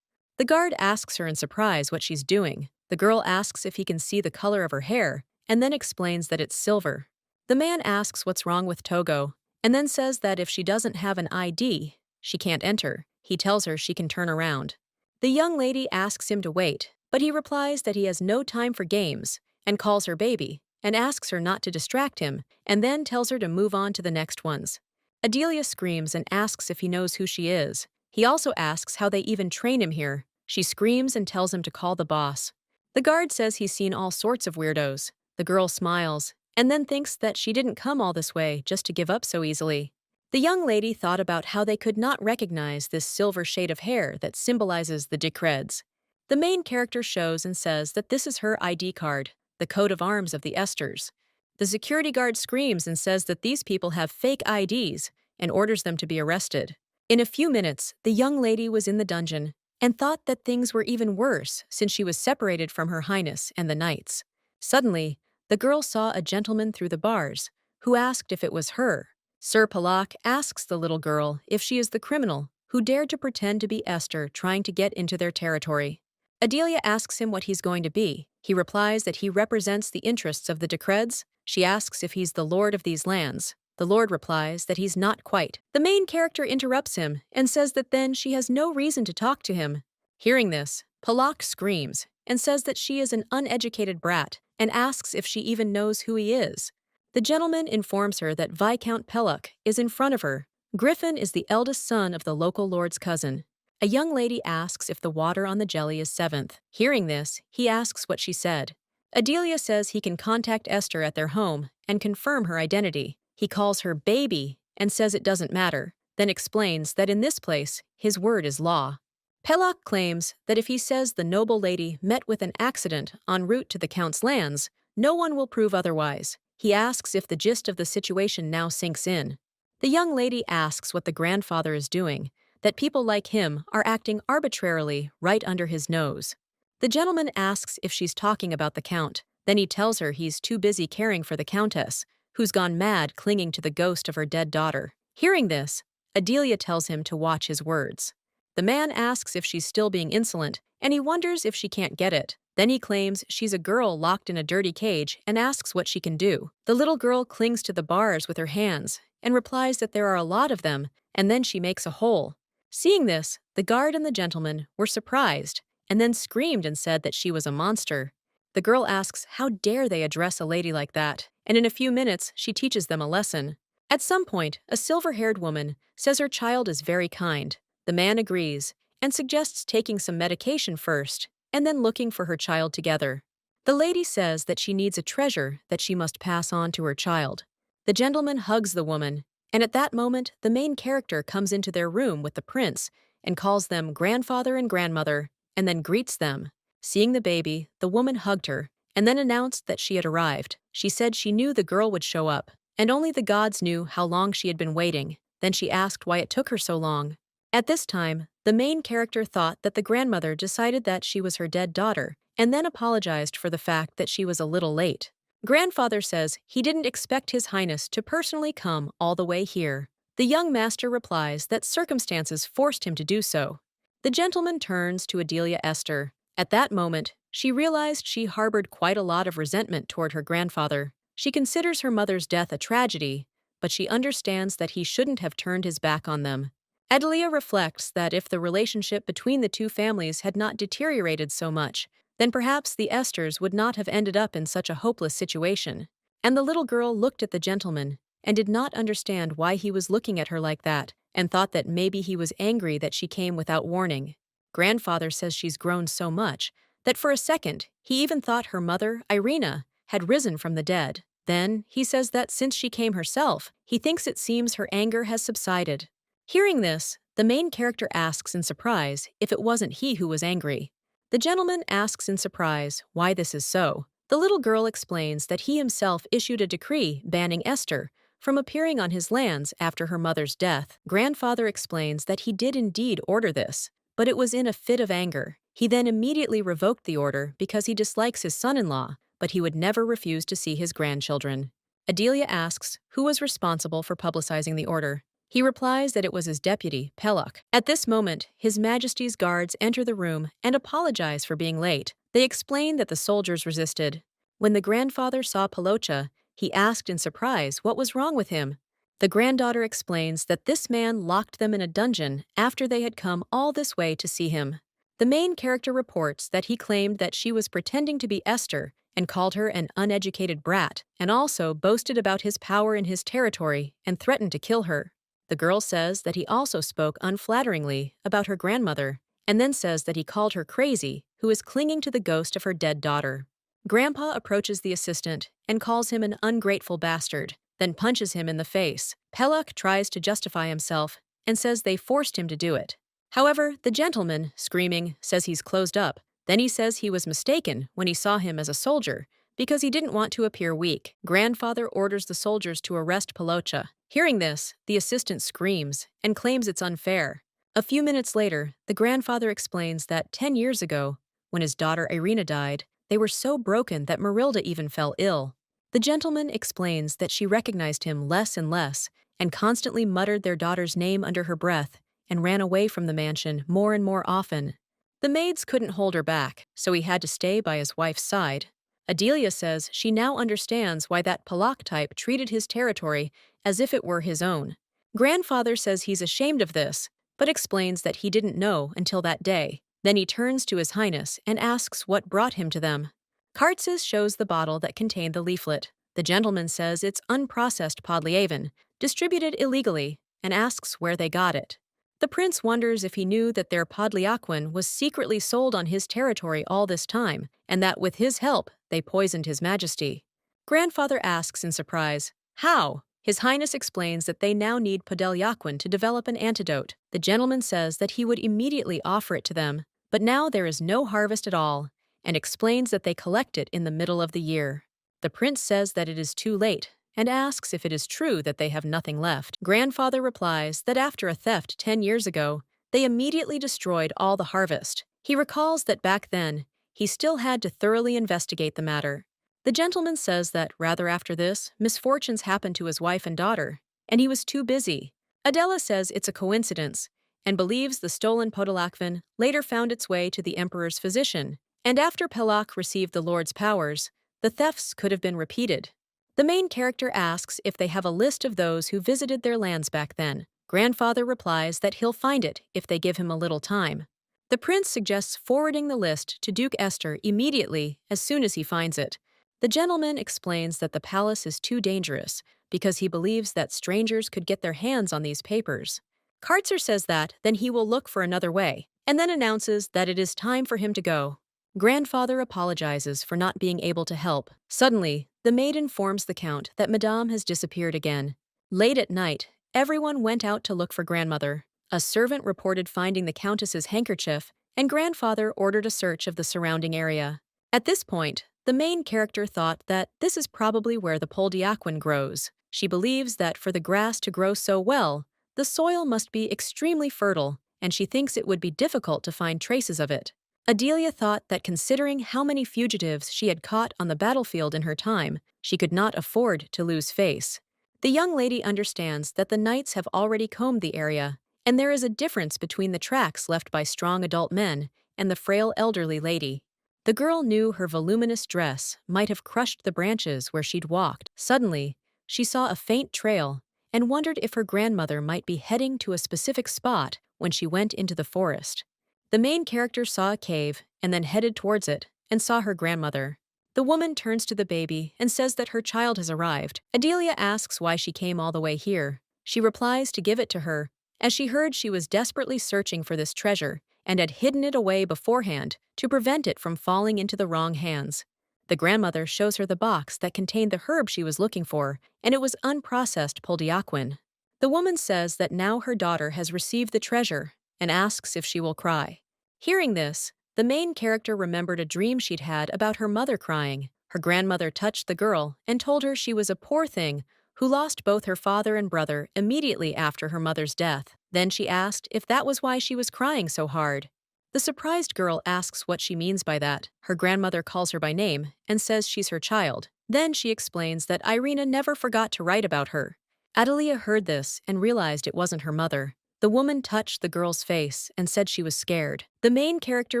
The guard asks her in surprise what she's doing. The girl asks if he can see the color of her hair, and then explains that it's silver. The man asks what's wrong with Togo, and then says that if she doesn't have an ID, she can't enter. He tells her she can turn around. The young lady asks him to wait, but he replies that he has no time for games and calls her baby and asks her not to distract him and then tells her to move on to the next ones. Adelia screams and asks if he knows who she is. He also asks how they even train him here. She screams and tells him to call the boss. The guard says he's seen all sorts of weirdos. The girl smiles and then thinks that she didn't come all this way just to give up so easily. The young lady thought about how they could not recognize this silver shade of hair that symbolizes the Decreds. The main character shows and says that this is her ID card, the coat of arms of the Esters. The security guard screams and says that these people have fake IDs and orders them to be arrested. In a few minutes, the young lady was in the dungeon and thought that things were even worse since she was separated from Her Highness and the knights. Suddenly, the girl saw a gentleman through the bars who asked if it was her. Sir Palak asks the little girl if she is the criminal who dared to pretend to be Esther trying to get into their territory. Adelia asks him what he's going to be. He replies that he represents the interests of the Decreds. She asks if he's the lord of these lands. The lord replies that he's not quite. The main character interrupts him and says that then she has no reason to talk to him. Hearing this, Palak screams and says that she is an uneducated brat and asks if she even knows who he is. The gentleman informs her that Viscount Pelluck is in front of her. Griffin is the eldest son of the local lord's cousin. A young lady asks if the water on the jelly is seventh. Hearing this, he asks what she said. Adelia says he can contact Esther at their home and confirm her identity. He calls her baby and says it doesn't matter, then explains that in this place, his word is law. Pelluck claims that if he says the noble lady met with an accident en route to the Count's lands, no one will prove otherwise. He asks if the gist of the situation now sinks in. The young lady asks what the grandfather is doing, that people like him are acting arbitrarily right under his nose. The gentleman asks if she's talking about the Count. Then he tells her he's too busy caring for the Countess, who's gone mad clinging to the ghost of her dead daughter. Hearing this, Adelia tells him to watch his words. The man asks if she's still being insolent, and he wonders if she can't get it. Then he claims she's a girl locked in a dirty cage and asks what she can do. The little girl clings to the bars with her hands and replies that there are a lot of them, and then she makes a hole. Seeing this, the guard and the gentleman were surprised and then screamed and said that she was a monster. The girl asks how dare they address a lady like that, and in a few minutes she teaches them a lesson. At some point, a silver-haired woman says her child is very kind. The man agrees and suggests taking some medication first and then looking for her child together. The lady says that she needs a treasure that she must pass on to her child. The gentleman hugs the woman, and at that moment, the main character comes into their room with the prince and calls them grandfather and grandmother, and then greets them. Seeing the baby, the woman hugged her and then announced that she had arrived. She said she knew the girl would show up, and only the gods knew how long she had been waiting. Then she asked why it took her so long. At this time, the main character thought that the grandmother decided that she was her dead daughter, and then apologized for the fact that she was a little late. Grandfather says he didn't expect His Highness to personally come all the way here. The young master replies that circumstances forced him to do so. The gentleman turns to Adelia Esther. At that moment, she realized she harbored quite a lot of resentment toward her grandfather. She considers her mother's death a tragedy, but she understands that he shouldn't have turned his back on them. Adelia reflects that if the relationship between the two families had not deteriorated so much, then perhaps the Esters would not have ended up in such a hopeless situation. And the little girl looked at the gentleman and did not understand why he was looking at her like that, and thought that maybe he was angry that she came without warning. Grandfather says she's grown so much that for a second he even thought her mother, Irina, had risen from the dead. Then he says that since she came herself, he thinks it seems her anger has subsided. Hearing this, the main character asks in surprise if it wasn't he who was angry. The gentleman asks in surprise why this is so. The little girl explains that he himself issued a decree banning Esther from appearing on his lands after her mother's death. Grandfather explains that he did indeed order this, but it was in a fit of anger. He then immediately revoked the order because he dislikes his son-in-law, but he would never refuse to see his grandchildren. Adelia asks who was responsible for publicizing the order. He replies that it was his deputy, Pelluck. At this moment, His Majesty's guards enter the room and apologize for being late. They explain that the soldiers resisted. When the grandfather saw Palocha, he asked in surprise what was wrong with him. The granddaughter explains that this man locked them in a dungeon after they had come all this way to see him. The main character reports that he claimed that she was pretending to be Esther and called her an uneducated brat, and also boasted about his power in his territory and threatened to kill her. The girl says that he also spoke unflatteringly about her grandmother, and then says that he called her crazy, who is clinging to the ghost of her dead daughter. Grandpa approaches the assistant and calls him an ungrateful bastard, then punches him in the face. Pellock tries to justify himself and says they forced him to do it. However, the gentleman, screaming, says he's closed up. Then he says he was mistaken when he saw him as a soldier because he didn't want to appear weak. Grandfather orders the soldiers to arrest Palocha. Hearing this, the assistant screams and claims it's unfair. A few minutes later, the grandfather explains that 10 years ago, when his daughter Irina died, they were so broken that Marilda even fell ill. The gentleman explains that she recognized him less and less and constantly muttered their daughter's name under her breath and ran away from the mansion more and more often. The maids couldn't hold her back, so he had to stay by his wife's side. Adelia says she now understands why that Palak type treated his territory as if it were his own. Grandfather says he's ashamed of this, but explains that he didn't know until that day. Then he turns to His Highness and asks what brought him to them. Kartzes shows the bottle that contained the leaflet. The gentleman says it's unprocessed podliaven, distributed illegally, and asks where they got it. The prince wonders if he knew that their podliaquin was secretly sold on his territory all this time, and that with his help, they poisoned His Majesty. Grandfather asks in surprise, how? His Highness explains that they now need podliaquin to develop an antidote. The gentleman says that he would immediately offer it to them, but now there is no harvest at all, and explains that they collect it in the middle of the year. The prince says that it is too late, and asks if it is true that they have nothing left. Grandfather replies that after a theft 10 years ago, they immediately destroyed all the harvest. He recalls that back then, he still had to thoroughly investigate the matter. The gentleman says that rather after this, misfortunes happened to his wife and daughter, and he was too busy. Adela says it's a coincidence, and believes the stolen podolakvin later found its way to the emperor's physician, and after Pelak received the Lord's powers, the thefts could have been repeated. The main character asks if they have a list of those who visited their lands back then. Grandfather replies that he'll find it if they give him a little time. The prince suggests forwarding the list to Duke Esther immediately as soon as he finds it. The gentleman explains that the palace is too dangerous because he believes that strangers could get their hands on these papers. Kartzer says that then he will look for another way, and then announces that it is time for him to go. Grandfather apologizes for not being able to help. Suddenly, the maid informs the count that Madame has disappeared again. Late at night, everyone went out to look for grandmother. A servant reported finding the countess's handkerchief, and grandfather ordered a search of the surrounding area. At this point, the main character thought that this is probably where the poldiaquin grows. She believes that for the grass to grow so well, the soil must be extremely fertile, and she thinks it would be difficult to find traces of it. Adelia thought that considering how many fugitives she had caught on the battlefield in her time, she could not afford to lose face. The young lady understands that the knights have already combed the area, and there is a difference between the tracks left by strong adult men and the frail elderly lady. The girl knew her voluminous dress might have crushed the branches where she'd walked. Suddenly, she saw a faint trail and wondered if her grandmother might be heading to a specific spot when she went into the forest. The main character saw a cave and then headed towards it and saw her grandmother. The woman turns to the baby and says that her child has arrived. Adelia asks why she came all the way here. She replies to give it to her, as she heard she was desperately searching for this treasure and had hidden it away beforehand to prevent it from falling into the wrong hands. The grandmother shows her the box that contained the herb she was looking for, and it was unprocessed poldiaquin. The woman says that now her daughter has received the treasure and asks if she will cry. Hearing this, the main character remembered a dream she'd had about her mother crying. Her grandmother touched the girl and told her she was a poor thing who lost both her father and brother immediately after her mother's death. Then she asked if that was why she was crying so hard. The surprised girl asks what she means by that. Her grandmother calls her by name and says she's her child. Then she explains that Irina never forgot to write about her. Adelia heard this and realized it wasn't her mother. The woman touched the girl's face and said she was scared. The main character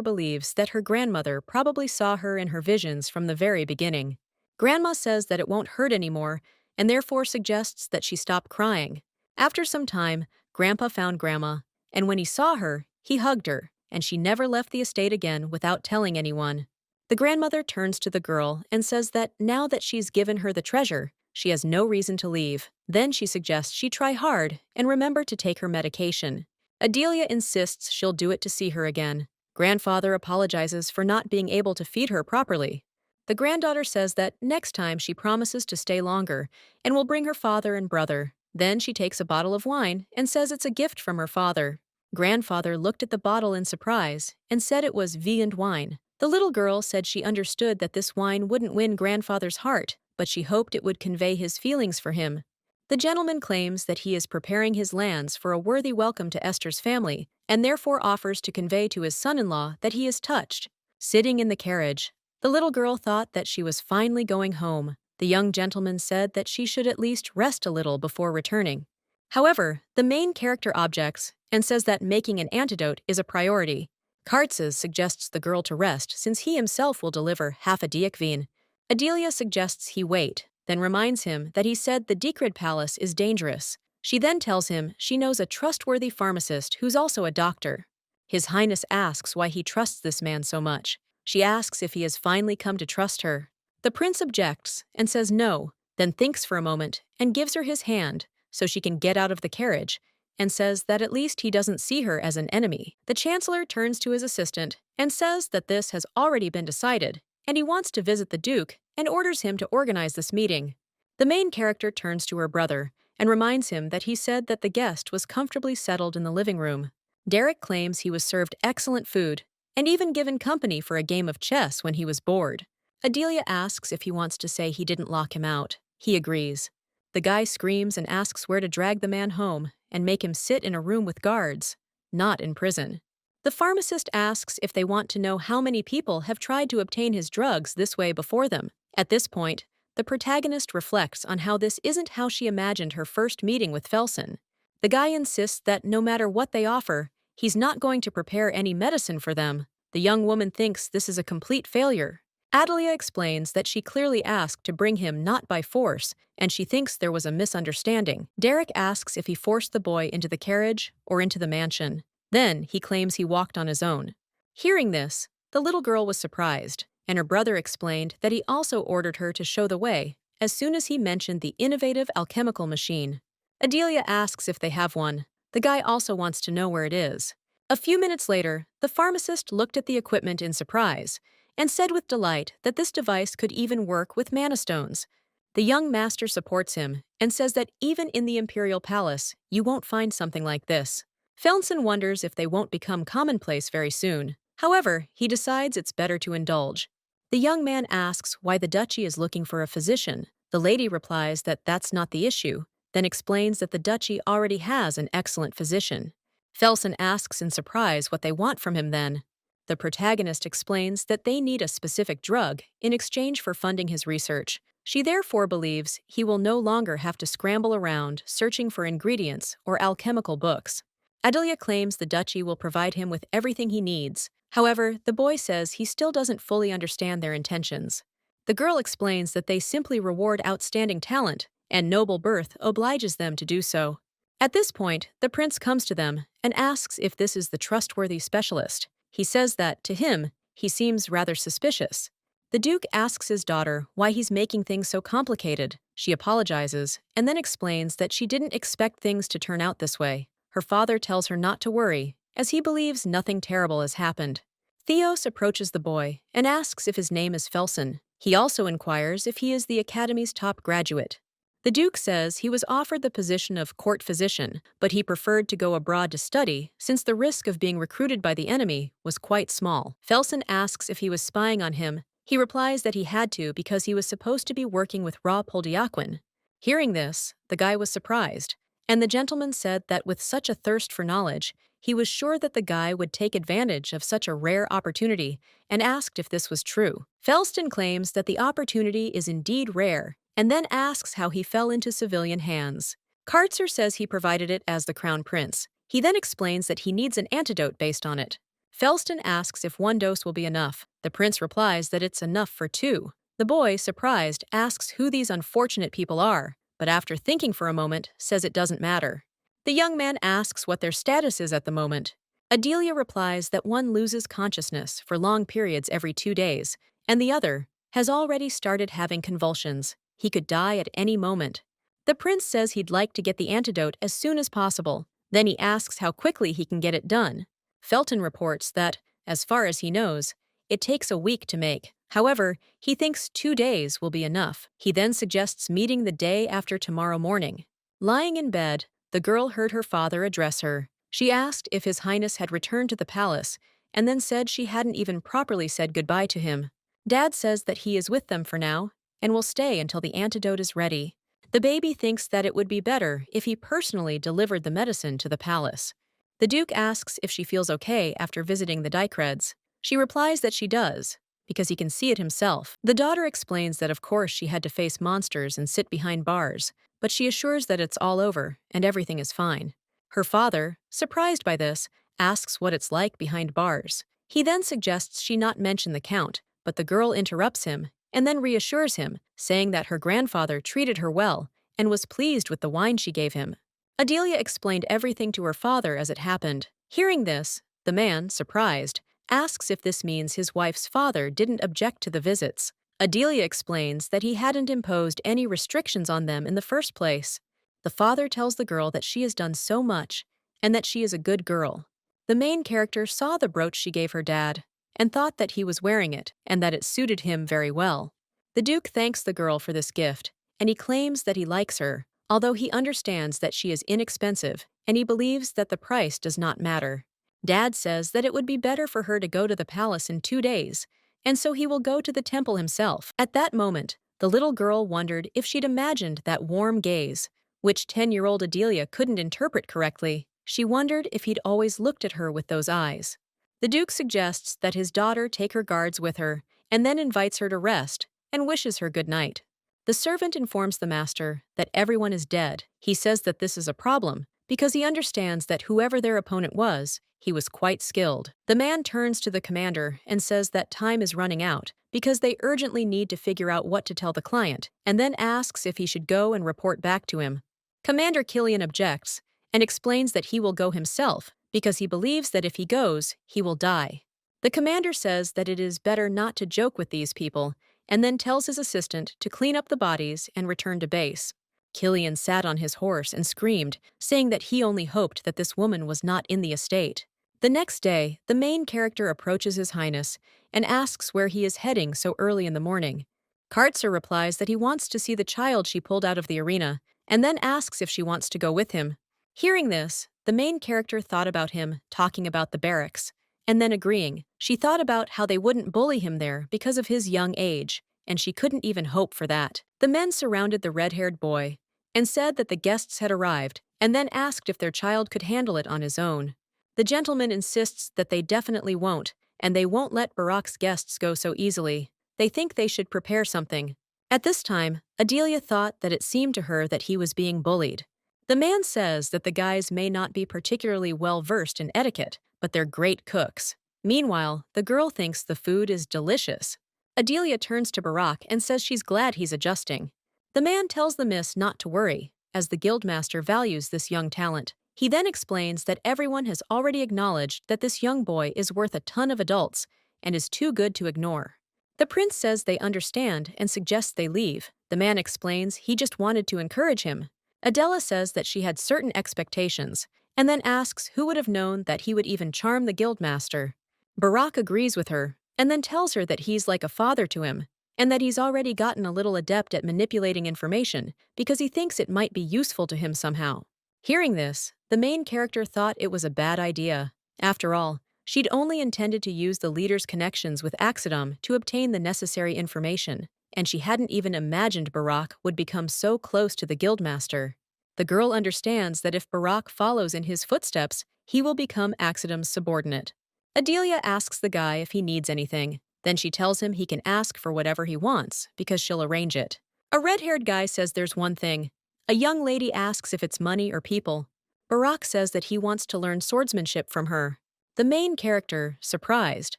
believes that her grandmother probably saw her in her visions from the very beginning. Grandma says that it won't hurt anymore and therefore suggests that she stop crying. After some time, Grandpa found Grandma, and when he saw her, he hugged her, and she never left the estate again without telling anyone. The grandmother turns to the girl and says that now that she's given her the treasure, she has no reason to leave. Then she suggests she try hard and remember to take her medication. Adelia insists she'll do it to see her again. Grandfather apologizes for not being able to feed her properly. The granddaughter says that next time she promises to stay longer and will bring her father and brother. Then she takes a bottle of wine and says it's a gift from her father. Grandfather looked at the bottle in surprise and said it was Viand wine. The little girl said she understood that this wine wouldn't win grandfather's heart, but she hoped it would convey his feelings for him. The gentleman claims that he is preparing his lands for a worthy welcome to Esther's family, and therefore offers to convey to his son-in-law that he is touched. Sitting in the carriage, the little girl thought that she was finally going home. The young gentleman said that she should at least rest a little before returning. However, the main character objects and says that making an antidote is a priority. Kartzes suggests the girl to rest since he himself will deliver half a diakveen. Adelia suggests he wait, then reminds him that he said the Dekrid Palace is dangerous. She then tells him she knows a trustworthy pharmacist who's also a doctor. His Highness asks why he trusts this man so much. She asks if he has finally come to trust her. The prince objects and says no, then thinks for a moment and gives her his hand so she can get out of the carriage, and says that at least he doesn't see her as an enemy. The chancellor turns to his assistant and says that this has already been decided, and he wants to visit the duke and orders him to organize this meeting. The main character turns to her brother and reminds him that he said that the guest was comfortably settled in the living room. Derek claims he was served excellent food and even given company for a game of chess when he was bored. Adelia asks if he wants to say he didn't lock him out. He agrees. The guy screams and asks where to drag the man home and make him sit in a room with guards, not in prison. The pharmacist asks if they want to know how many people have tried to obtain his drugs this way before them. At this point, the protagonist reflects on how this isn't how she imagined her first meeting with Felsen. The guy insists that no matter what they offer, he's not going to prepare any medicine for them. The young woman thinks this is a complete failure. Adelia explains that she clearly asked to bring him not by force, and she thinks there was a misunderstanding. Derek asks if he forced the boy into the carriage or into the mansion. Then he claims he walked on his own. Hearing this, the little girl was surprised, and her brother explained that he also ordered her to show the way as soon as he mentioned the innovative alchemical machine. Adelia asks if they have one. The guy also wants to know where it is. A few minutes later, the pharmacist looked at the equipment in surprise and said with delight that this device could even work with mana stones. The young master supports him and says that even in the Imperial Palace, you won't find something like this. Felsen wonders if they won't become commonplace very soon. However, he decides it's better to indulge. The young man asks why the duchy is looking for a physician. The lady replies that that's not the issue, then explains that the duchy already has an excellent physician. Felsen asks in surprise what they want from him then. The protagonist explains that they need a specific drug in exchange for funding his research. She therefore believes he will no longer have to scramble around searching for ingredients or alchemical books. Adelia claims the duchy will provide him with everything he needs. However, the boy says he still doesn't fully understand their intentions. The girl explains that they simply reward outstanding talent, and noble birth obliges them to do so. At this point, the prince comes to them and asks if this is the trustworthy specialist. He says that, to him, he seems rather suspicious. The duke asks his daughter why he's making things so complicated. She apologizes and then explains that she didn't expect things to turn out this way. Her father tells her not to worry, as he believes nothing terrible has happened. Theos approaches the boy and asks if his name is Felsen. He also inquires if he is the academy's top graduate. The duke says he was offered the position of court physician, but he preferred to go abroad to study since the risk of being recruited by the enemy was quite small. Felsen asks if he was spying on him. He replies that he had to because he was supposed to be working with Ra Poldiaquin. Hearing this, the guy was surprised, and the gentleman said that with such a thirst for knowledge, he was sure that the guy would take advantage of such a rare opportunity and asked if this was true. Felsen claims that the opportunity is indeed rare, and then asks how he fell into civilian hands. Kartzer says he provided it as the crown prince. He then explains that he needs an antidote based on it. Felston asks if one dose will be enough. The prince replies that it's enough for 2. The boy, surprised, asks who these unfortunate people are. but after thinking for a moment, says it doesn't matter. The young man asks what their status is at the moment. Adelia replies that one loses consciousness for long periods every 2 days, and the other has already started having convulsions. He could die at any moment. The prince says he'd like to get the antidote as soon as possible. Then he asks how quickly he can get it done. Felton reports that, as far as he knows, it takes a week to make. However, he thinks 2 days will be enough. He then suggests meeting the day after tomorrow morning. Lying in bed, the girl heard her father address her. She asked if His Highness had returned to the palace, and then said she hadn't even properly said goodbye to him. Dad says that he is with them for now, and will stay until the antidote is ready. The baby thinks that it would be better if he personally delivered the medicine to the palace. The Duke asks if she feels okay after visiting the Dicreds. She replies that she does, because he can see it himself. The daughter explains that of course she had to face monsters and sit behind bars, but she assures that it's all over and everything is fine. Her father, surprised by this, asks what it's like behind bars. He then suggests she not mention the Count, but the girl interrupts him and then reassures him, saying that her grandfather treated her well and was pleased with the wine she gave him. Adelia explained everything to her father as it happened. Hearing this, the man, surprised, asks if this means his wife's father didn't object to the visits. Adelia explains that he hadn't imposed any restrictions on them in the first place. The father tells the girl that she has done so much and that she is a good girl. The main character saw the brooch she gave her dad and thought that he was wearing it and that it suited him very well. The Duke thanks the girl for this gift, and he claims that he likes her, although he understands that she is inexpensive and he believes that the price does not matter. Dad says that it would be better for her to go to the palace in 2 days, and so he will go to the temple himself. At that moment, the little girl wondered if she'd imagined that warm gaze, which 10-year-old Adelia couldn't interpret correctly. She wondered if he'd always looked at her with those eyes. The Duke suggests that his daughter take her guards with her, and then invites her to rest and wishes her good night. The servant informs the master that everyone is dead. He says that this is a problem, because he understands that whoever their opponent was, he was quite skilled. The man turns to the commander and says that time is running out, because they urgently need to figure out what to tell the client, and then asks if he should go and report back to him. Commander Killian objects and explains that he will go himself because he believes that if he goes, he will die. The commander says that it is better not to joke with these people and then tells his assistant to clean up the bodies and return to base. Killian sat on his horse and screamed, saying that he only hoped that this woman was not in the estate. The next day, the main character approaches His Highness and asks where he is heading so early in the morning. Kartzer replies that he wants to see the child she pulled out of the arena, and then asks if she wants to go with him. Hearing this, the main character thought about him talking about the barracks, and then agreeing. She thought about how they wouldn't bully him there because of his young age, and she couldn't even hope for that. The men surrounded the red-haired boy and said that the guests had arrived, and then asked if their child could handle it on his own. The gentleman insists that they definitely won't, and they won't let Barak's guests go so easily. They think they should prepare something. At this time, Adelia thought that it seemed to her that he was being bullied. The man says that the guys may not be particularly well-versed in etiquette, but they're great cooks. Meanwhile, the girl thinks the food is delicious. Adelia turns to Barak and says she's glad he's adjusting. The man tells the miss not to worry, as the guildmaster values this young talent. He then explains that everyone has already acknowledged that this young boy is worth a ton of adults and is too good to ignore. The prince says they understand and suggests they leave. The man explains he just wanted to encourage him. Adela says that she had certain expectations, and then asks who would have known that he would even charm the guildmaster. Barak agrees with her, and then tells her that he's like a father to him, and that he's already gotten a little adept at manipulating information because he thinks it might be useful to him somehow. Hearing this, the main character thought it was a bad idea. After all, she'd only intended to use the leader's connections with Axidom to obtain the necessary information, and she hadn't even imagined Barak would become so close to the guildmaster. The girl understands that if Barak follows in his footsteps, he will become Axidom's subordinate. Adelia asks the guy if he needs anything. Then she tells him he can ask for whatever he wants, because she'll arrange it. A red-haired guy says there's one thing. A young lady asks if it's money or people. Barak says that he wants to learn swordsmanship from her. The main character, surprised,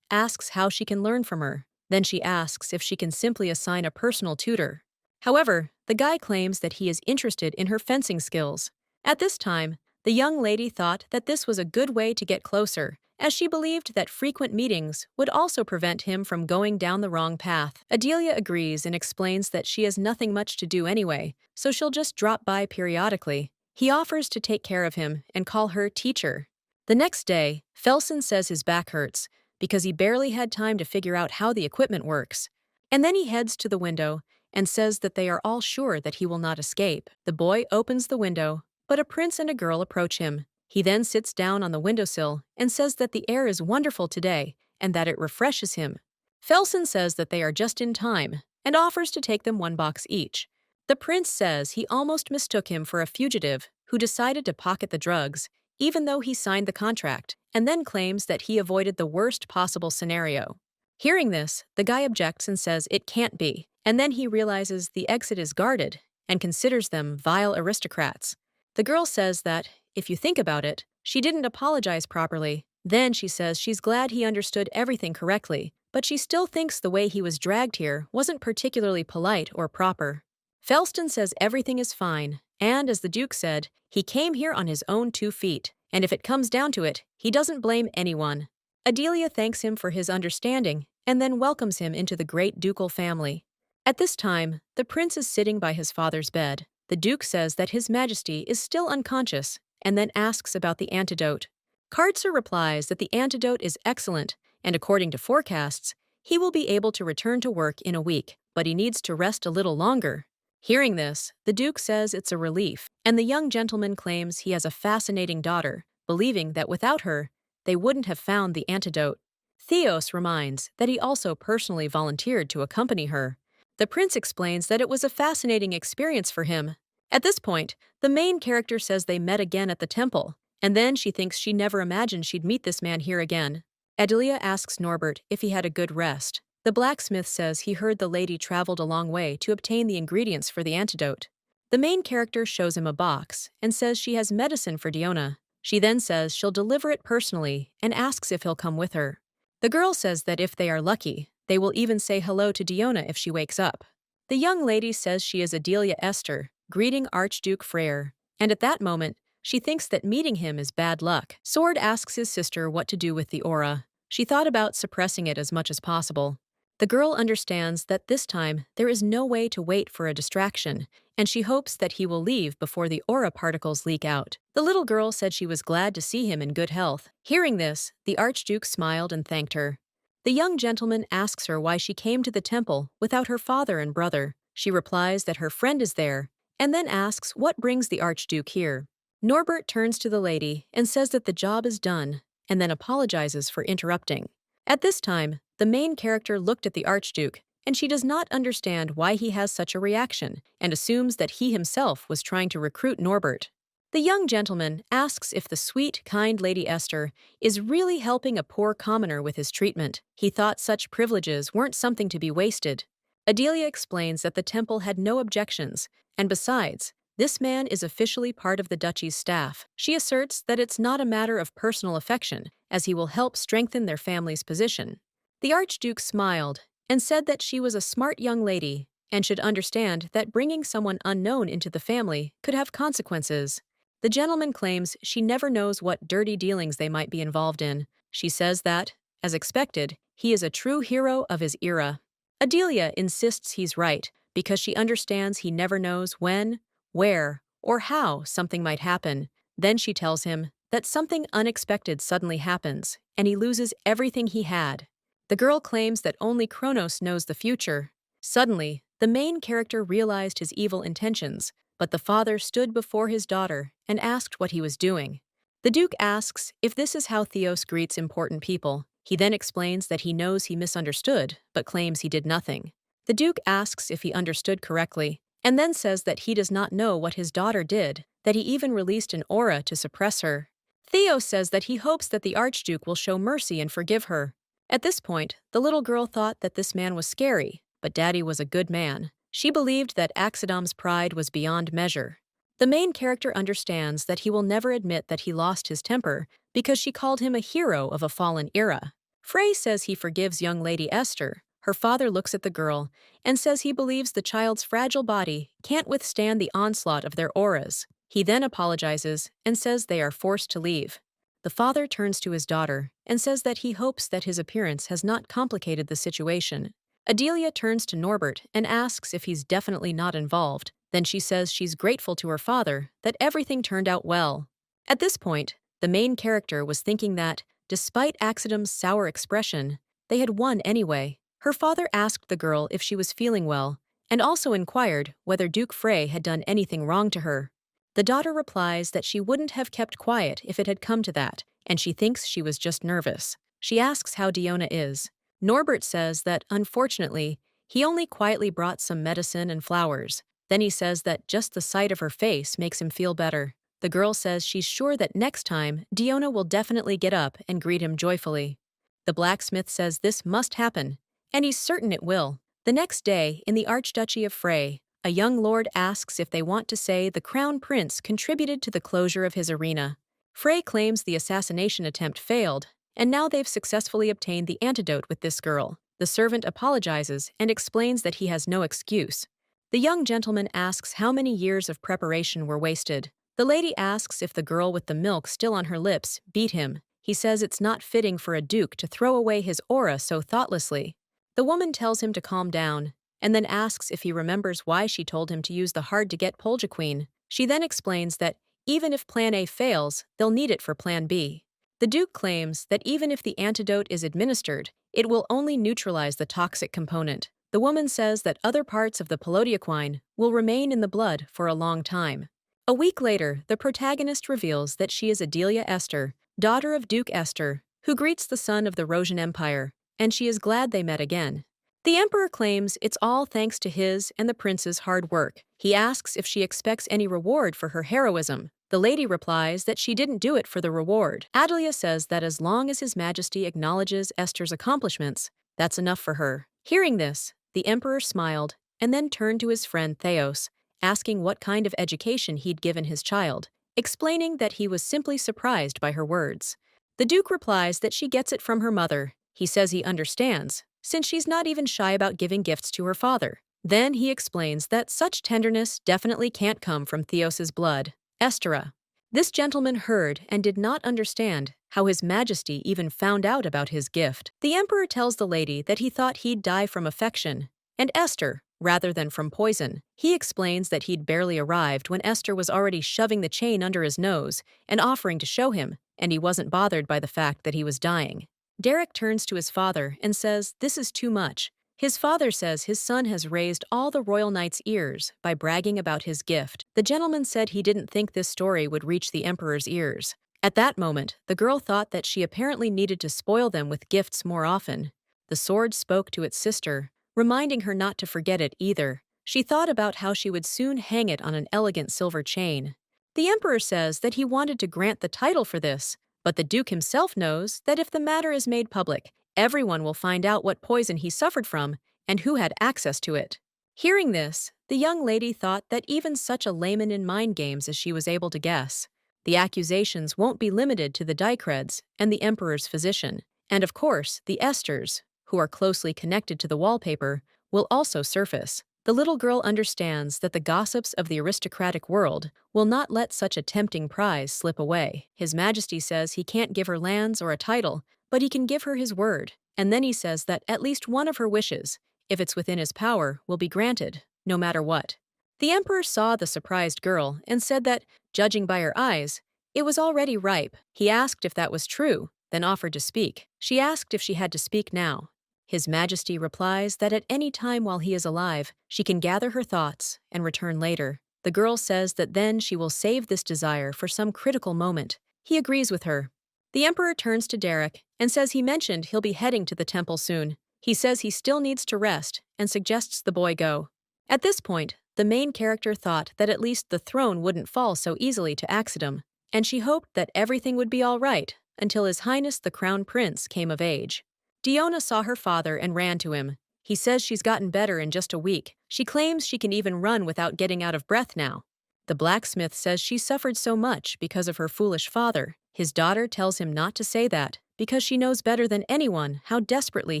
asks how she can learn from her. Then she asks if she can simply assign a personal tutor. However, the guy claims that he is interested in her fencing skills. At this time, the young lady thought that this was a good way to get closer, as she believed that frequent meetings would also prevent him from going down the wrong path. Adelia agrees and explains that she has nothing much to do anyway, so she'll just drop by periodically. He offers to take care of him and call her teacher. The next day, Felsen says his back hurts because he barely had time to figure out how the equipment works. And then he heads to the window and says that they are all sure that he will not escape. The boy opens the window, but a prince and a girl approach him. He then sits down on the windowsill and says that the air is wonderful today and that it refreshes him. Felsen says that they are just in time and offers to take them one box each. The prince says he almost mistook him for a fugitive who decided to pocket the drugs, even though he signed the contract, and then claims that he avoided the worst possible scenario. Hearing this, the guy objects and says it can't be, and then he realizes the exit is guarded and considers them vile aristocrats. The girl says that, if you think about it, she didn't apologize properly. Then she says she's glad he understood everything correctly, but she still thinks the way he was dragged here wasn't particularly polite or proper. Felston says everything is fine, and as the Duke said, he came here on his own 2 feet, and if it comes down to it, he doesn't blame anyone. Adelia thanks him for his understanding and then welcomes him into the great ducal family. At this time, the prince is sitting by his father's bed. The Duke says that His Majesty is still unconscious and then asks about the antidote. Kartzer replies that the antidote is excellent, and according to forecasts, he will be able to return to work in a week, but he needs to rest a little longer. Hearing this, the Duke says it's a relief, and the young gentleman claims he has a fascinating daughter, believing that without her, they wouldn't have found the antidote. Theos reminds that he also personally volunteered to accompany her. The prince explains that it was a fascinating experience for him. At this point, the main character says they met again at the temple, and then she thinks she never imagined she'd meet this man here again. Adelia asks Norbert if he had a good rest. The blacksmith says he heard the lady traveled a long way to obtain the ingredients for the antidote. The main character shows him a box and says she has medicine for Diona. She then says she'll deliver it personally and asks if he'll come with her. The girl says that if they are lucky, they will even say hello to Diona if she wakes up. The young lady says she is Adelia Esther, greeting Archduke Freyr, and at that moment, she thinks that meeting him is bad luck. Sword asks his sister what to do with the aura. She thought about suppressing it as much as possible. The girl understands that this time there is no way to wait for a distraction, and she hopes that he will leave before the aura particles leak out. The little girl said she was glad to see him in good health. Hearing this, the Archduke smiled and thanked her. The young gentleman asks her why she came to the temple without her father and brother. She replies that her friend is there, and then asks what brings the Archduke here. Norbert turns to the lady and says that the job is done, and then apologizes for interrupting. At this time, the main character looked at the Archduke, and she does not understand why he has such a reaction, and assumes that he himself was trying to recruit Norbert. The young gentleman asks if the sweet, kind Lady Esther is really helping a poor commoner with his treatment. He thought such privileges weren't something to be wasted. Adelia explains that the temple had no objections, and besides, this man is officially part of the duchy's staff. She asserts that it's not a matter of personal affection, as he will help strengthen their family's position. The Archduke smiled and said that she was a smart young lady and should understand that bringing someone unknown into the family could have consequences. The gentleman claims she never knows what dirty dealings they might be involved in. She says that, as expected, he is a true hero of his era. Adelia insists he's right because she understands he never knows when, where, or how something might happen. Then she tells him that something unexpected suddenly happens, and he loses everything he had. The girl claims that only Kronos knows the future. Suddenly, the main character realized his evil intentions, but the father stood before his daughter and asked what he was doing. The Duke asks if this is how Theos greets important people. He then explains that he knows he misunderstood, but claims he did nothing. The Duke asks if he understood correctly, and then says that he does not know what his daughter did, that he even released an aura to suppress her. Theos says that he hopes that the Archduke will show mercy and forgive her. At this point, the little girl thought that this man was scary, but Daddy was a good man. She believed that Axidam's pride was beyond measure. The main character understands that he will never admit that he lost his temper because she called him a hero of a fallen era. Frey says he forgives young Lady Esther. Her father looks at the girl and says he believes the child's fragile body can't withstand the onslaught of their auras. He then apologizes and says they are forced to leave. The father turns to his daughter and says that he hopes that his appearance has not complicated the situation. Adelia turns to Norbert and asks if he's definitely not involved. Then she says she's grateful to her father that everything turned out well. At this point, the main character was thinking that, despite Axidum's sour expression, they had won anyway. Her father asked the girl if she was feeling well, and also inquired whether Duke Frey had done anything wrong to her. The daughter replies that she wouldn't have kept quiet if it had come to that, and she thinks she was just nervous. She asks how Diona is. Norbert says that, unfortunately, he only quietly brought some medicine and flowers. Then he says that just the sight of her face makes him feel better. The girl says she's sure that next time, Diona will definitely get up and greet him joyfully. The blacksmith says this must happen, and he's certain it will. The next day, in the Archduchy of Frey, a young lord asks if they want to say the crown prince contributed to the closure of his arena. Frey claims the assassination attempt failed, and now they've successfully obtained the antidote with this girl. The servant apologizes and explains that he has no excuse. The young gentleman asks how many years of preparation were wasted. The lady asks if the girl with the milk still on her lips beat him. He says it's not fitting for a duke to throw away his aura so thoughtlessly. The woman tells him to calm down, and then asks if he remembers why she told him to use the hard-to-get Poljaquine. She then explains that even if Plan A fails, they'll need it for Plan B. The Duke claims that even if the antidote is administered, it will only neutralize the toxic component. The woman says that other parts of the Polodiaquine will remain in the blood for a long time. A week later, the protagonist reveals that she is Adelia Esther, daughter of Duke Esther, who greets the son of the Rosian Empire, and she is glad they met again. The emperor claims it's all thanks to his and the prince's hard work. He asks if she expects any reward for her heroism. The lady replies that she didn't do it for the reward. Adelia says that as long as His Majesty acknowledges Esther's accomplishments, that's enough for her. Hearing this, the emperor smiled and then turned to his friend Theos, asking what kind of education he'd given his child, explaining that he was simply surprised by her words. The Duke replies that she gets it from her mother. He says he understands, since she's not even shy about giving gifts to her father. Then he explains that such tenderness definitely can't come from Theos's blood. Estera. This gentleman heard and did not understand how His Majesty even found out about his gift. The emperor tells the lady that he thought he'd die from affection, and Esther, rather than from poison. He explains that he'd barely arrived when Esther was already shoving the chain under his nose and offering to show him, and he wasn't bothered by the fact that he was dying. Derek turns to his father and says this is too much. His father says his son has raised all the royal knight's ears by bragging about his gift. The gentleman said he didn't think this story would reach the emperor's ears. At that moment, the girl thought that she apparently needed to spoil them with gifts more often. The sword spoke to its sister, reminding her not to forget it either. She thought about how she would soon hang it on an elegant silver chain. The emperor says that he wanted to grant the title for this, but the Duke himself knows that if the matter is made public, everyone will find out what poison he suffered from and who had access to it. Hearing this, the young lady thought that even such a layman in mind games as she was able to guess. The accusations won't be limited to the Dicreds and the emperor's physician, and of course, the Esters, who are closely connected to the wallpaper, will also surface. The little girl understands that the gossips of the aristocratic world will not let such a tempting prize slip away. His Majesty says he can't give her lands or a title, but he can give her his word, and then he says that at least one of her wishes, if it's within his power, will be granted, no matter what. The emperor saw the surprised girl and said that, judging by her eyes, it was already ripe. He asked if that was true, then offered to speak. She asked if she had to speak now. His Majesty replies that at any time while he is alive, she can gather her thoughts and return later. The girl says that then she will save this desire for some critical moment. He agrees with her. The emperor turns to Derek and says he mentioned he'll be heading to the temple soon. He says he still needs to rest and suggests the boy go. At this point, the main character thought that at least the throne wouldn't fall so easily to Axidum, and she hoped that everything would be all right until His Highness the Crown Prince came of age. Diona saw her father and ran to him. He says she's gotten better in just a week. She claims she can even run without getting out of breath now. The blacksmith says she suffered so much because of her foolish father. His daughter tells him not to say that because she knows better than anyone how desperately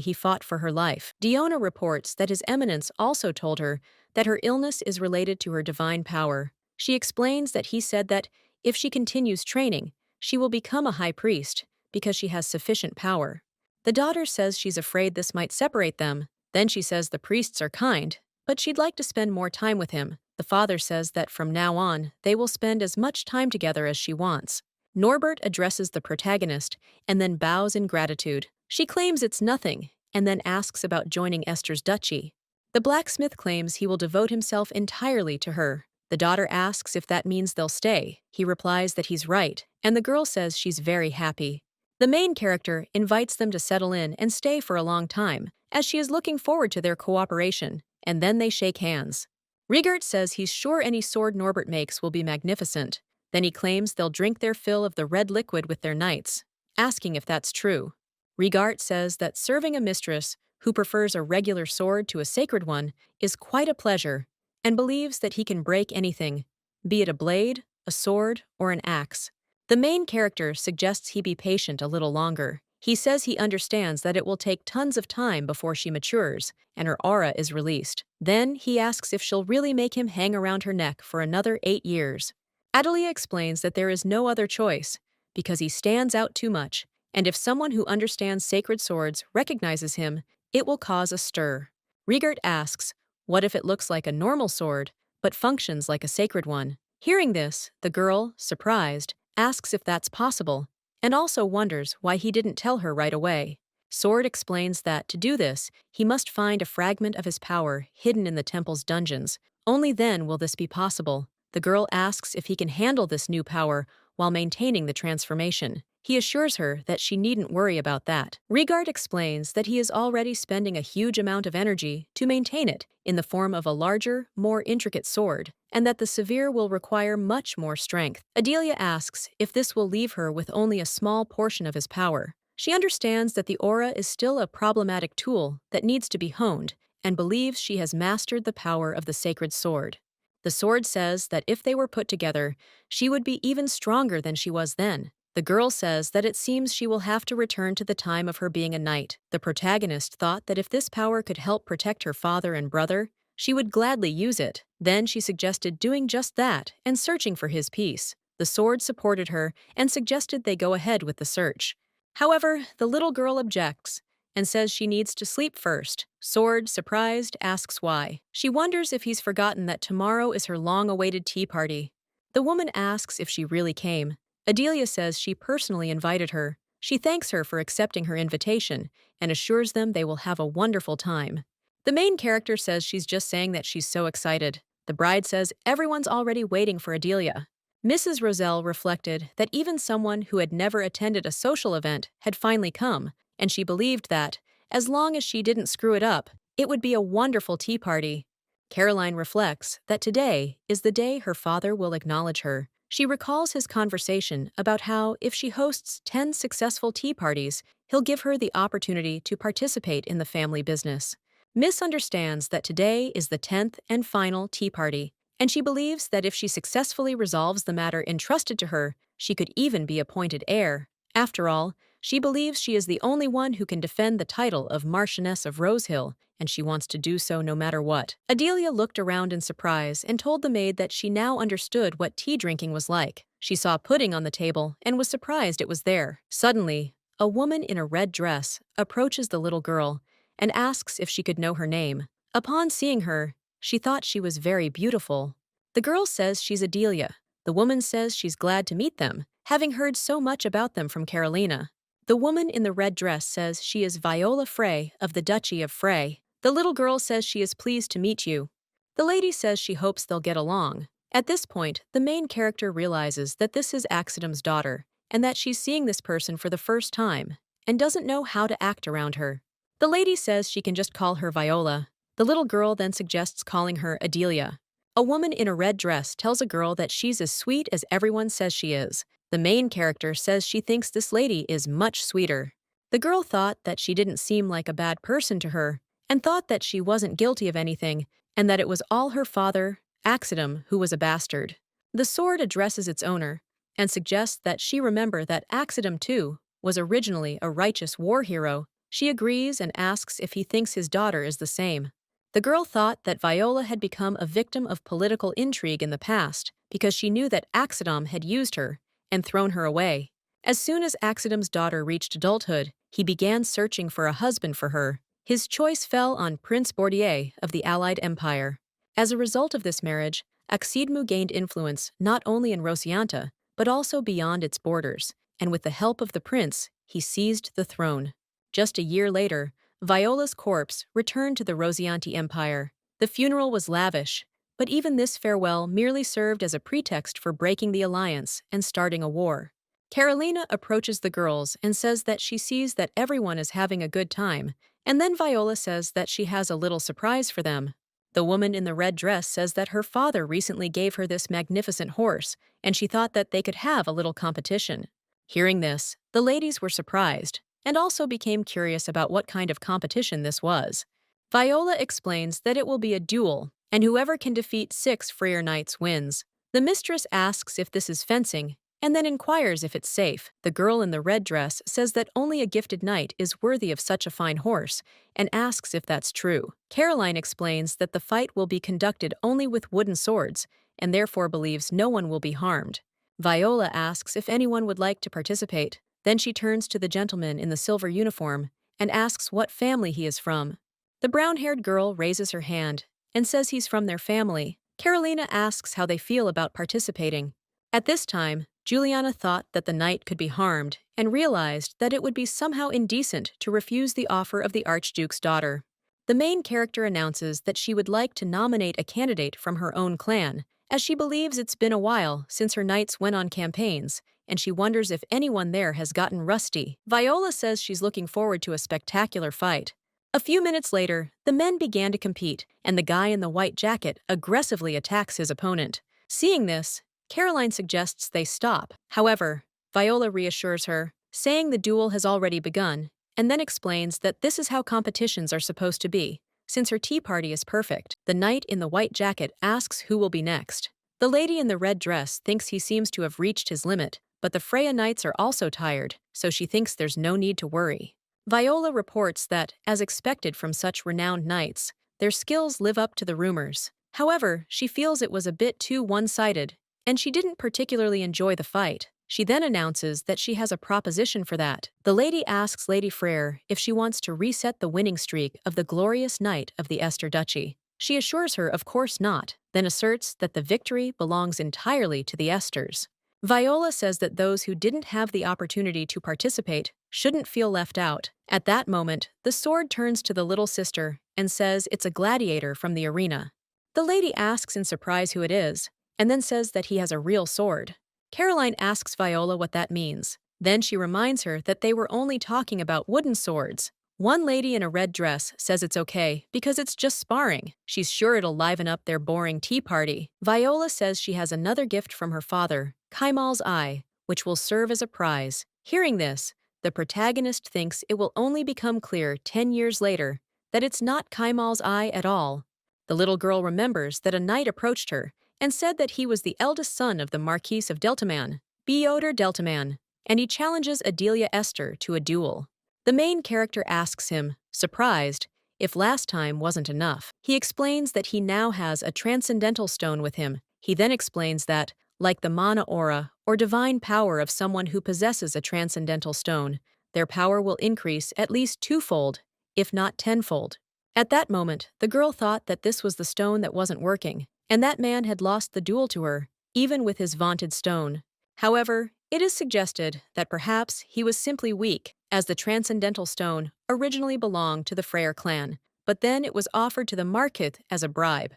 he fought for her life. Diona reports that His Eminence also told her that her illness is related to her divine power. She explains that he said that if she continues training, she will become a high priest because she has sufficient power. The daughter says she's afraid this might separate them. Then she says the priests are kind, but she'd like to spend more time with him. The father says that from now on, they will spend as much time together as she wants. Norbert addresses the protagonist and then bows in gratitude. She claims it's nothing and then asks about joining Esther's duchy. The blacksmith claims he will devote himself entirely to her. The daughter asks if that means they'll stay. He replies that he's right, and the girl says she's very happy. The main character invites them to settle in and stay for a long time, as she is looking forward to their cooperation, and then they shake hands. Riegert says he's sure any sword Norbert makes will be magnificent. Then he claims they'll drink their fill of the red liquid with their knights, asking if that's true. Riegert says that serving a mistress who prefers a regular sword to a sacred one is quite a pleasure, and believes that he can break anything, be it a blade, a sword, or an axe. The main character suggests he be patient a little longer. He says he understands that it will take tons of time before she matures and her aura is released. Then he asks if she'll really make him hang around her neck for another 8 years. Adelia explains that there is no other choice, because he stands out too much, and if someone who understands sacred swords recognizes him, it will cause a stir. Riegert asks, what if it looks like a normal sword, but functions like a sacred one? Hearing this, the girl, surprised, asks if that's possible, and also wonders why he didn't tell her right away. Sword explains that, to do this, he must find a fragment of his power hidden in the temple's dungeons. Only then will this be possible. The girl asks if he can handle this new power while maintaining the transformation. He assures her that she needn't worry about that. Riegert explains that he is already spending a huge amount of energy to maintain it in the form of a larger, more intricate sword, and that the severe will require much more strength. Adelia asks if this will leave her with only a small portion of his power. She understands that the aura is still a problematic tool that needs to be honed, and believes she has mastered the power of the sacred sword. The sword says that if they were put together, she would be even stronger than she was then. The girl says that it seems she will have to return to the time of her being a knight. The protagonist thought that if this power could help protect her father and brother, she would gladly use it. Then she suggested doing just that and searching for his peace. The sword supported her and suggested they go ahead with the search. However, the little girl objects and says she needs to sleep first. Sword, surprised, asks why. She wonders if he's forgotten that tomorrow is her long-awaited tea party. The woman asks if she really came. Adelia says she personally invited her. She thanks her for accepting her invitation and assures them they will have a wonderful time. The main character says she's just saying that she's so excited. The bride says everyone's already waiting for Adelia. Mrs. Roselle reflected that even someone who had never attended a social event had finally come, and she believed that, as long as she didn't screw it up, it would be a wonderful tea party. Caroline reflects that today is the day her father will acknowledge her. She recalls his conversation about how, if she hosts 10 successful tea parties, he'll give her the opportunity to participate in the family business. Miss understands that today is the 10th and final tea party, and she believes that if she successfully resolves the matter entrusted to her, she could even be appointed heir. After all, she believes she is the only one who can defend the title of Marchioness of Rosehill, and she wants to do so no matter what. Adelia looked around in surprise and told the maid that she now understood what tea drinking was like. She saw pudding on the table and was surprised it was there. Suddenly, a woman in a red dress approaches the little girl and asks if she could know her name. Upon seeing her, she thought she was very beautiful. The girl says she's Adelia. The woman says she's glad to meet them, having heard so much about them from Carolina. The woman in the red dress says she is Viola Frey of the Duchy of Frey. The little girl says she is pleased to meet you. The lady says she hopes they'll get along. At this point, the main character realizes that this is Axidum's daughter, and that she's seeing this person for the first time, and doesn't know how to act around her. The lady says she can just call her Viola. The little girl then suggests calling her Adelia. A woman in a red dress tells a girl that she's as sweet as everyone says she is. The main character says she thinks this lady is much sweeter. The girl thought that she didn't seem like a bad person to her, and thought that she wasn't guilty of anything, and that it was all her father, Axidum, who was a bastard. The sword addresses its owner, and suggests that she remember that Axidum, too, was originally a righteous war hero, she agrees and asks if he thinks his daughter is the same. The girl thought that Viola had become a victim of political intrigue in the past because she knew that Axidom had used her and thrown her away. As soon as Axidom's daughter reached adulthood, he began searching for a husband for her. His choice fell on Prince Bordier of the Allied Empire. As a result of this marriage, Axidmu gained influence not only in Rosianta, but also beyond its borders, and with the help of the prince, he seized the throne. Just a year later, Viola's corpse returned to the Rosianti Empire. The funeral was lavish, but even this farewell merely served as a pretext for breaking the alliance and starting a war. Carolina approaches the girls and says that she sees that everyone is having a good time, and then Viola says that she has a little surprise for them. The woman in the red dress says that her father recently gave her this magnificent horse, and she thought that they could have a little competition. Hearing this, the ladies were surprised, and also became curious about what kind of competition this was. Viola explains that it will be a duel, and whoever can defeat 6 Freyr knights wins. The mistress asks if this is fencing, and then inquires if it's safe. The girl in the red dress says that only a gifted knight is worthy of such a fine horse, and asks if that's true. Caroline explains that the fight will be conducted only with wooden swords, and therefore believes no one will be harmed. Viola asks if anyone would like to participate. Then she turns to the gentleman in the silver uniform and asks what family he is from. The brown-haired girl raises her hand and says he's from their family. Carolina asks how they feel about participating. At this time, Juliana thought that the knight could be harmed and realized that it would be somehow indecent to refuse the offer of the Archduke's daughter. The main character announces that she would like to nominate a candidate from her own clan, as she believes it's been a while since her knights went on campaigns, and she wonders if anyone there has gotten rusty. Viola says she's looking forward to a spectacular fight. A few minutes later, the men began to compete, and the guy in the white jacket aggressively attacks his opponent. Seeing this, Caroline suggests they stop. However, Viola reassures her, saying the duel has already begun, and then explains that this is how competitions are supposed to be, since her tea party is perfect. The knight in the white jacket asks who will be next. The lady in the red dress thinks he seems to have reached his limit, but the Freya knights are also tired, so she thinks there's no need to worry. Viola reports that, as expected from such renowned knights, their skills live up to the rumors. However, she feels it was a bit too one-sided, and she didn't particularly enjoy the fight. She then announces that she has a proposition for that. The lady asks Lady Freyr if she wants to reset the winning streak of the glorious knight of the Ester Duchy. She assures her of course not, then asserts that the victory belongs entirely to the Esters. Viola says that those who didn't have the opportunity to participate shouldn't feel left out. At that moment, the sword turns to the little sister and says it's a gladiator from the arena. The lady asks in surprise who it is, and then says that he has a real sword. Caroline asks Viola what that means. Then she reminds her that they were only talking about wooden swords. One lady in a red dress says it's okay because it's just sparring. She's sure it'll liven up their boring tea party. Viola says she has another gift from her father, Kaimal's eye, which will serve as a prize. Hearing this, the protagonist thinks it will only become clear 10 years later that it's not Kaimal's eye at all. The little girl remembers that a knight approached her and said that he was the eldest son of the Marquis of Deltaman, Beodor Deltaman, and he challenges Adelia Esther to a duel. The main character asks him, surprised, if last time wasn't enough. He explains that he now has a transcendental stone with him. He then explains that, like the mana aura or divine power of someone who possesses a transcendental stone, their power will increase at least 2-fold, if not 10-fold. At that moment, the girl thought that this was the stone that wasn't working, and that man had lost the duel to her, even with his vaunted stone. However, it is suggested that perhaps he was simply weak, as the transcendental stone originally belonged to the Freyr clan, but then it was offered to the Marquis as a bribe.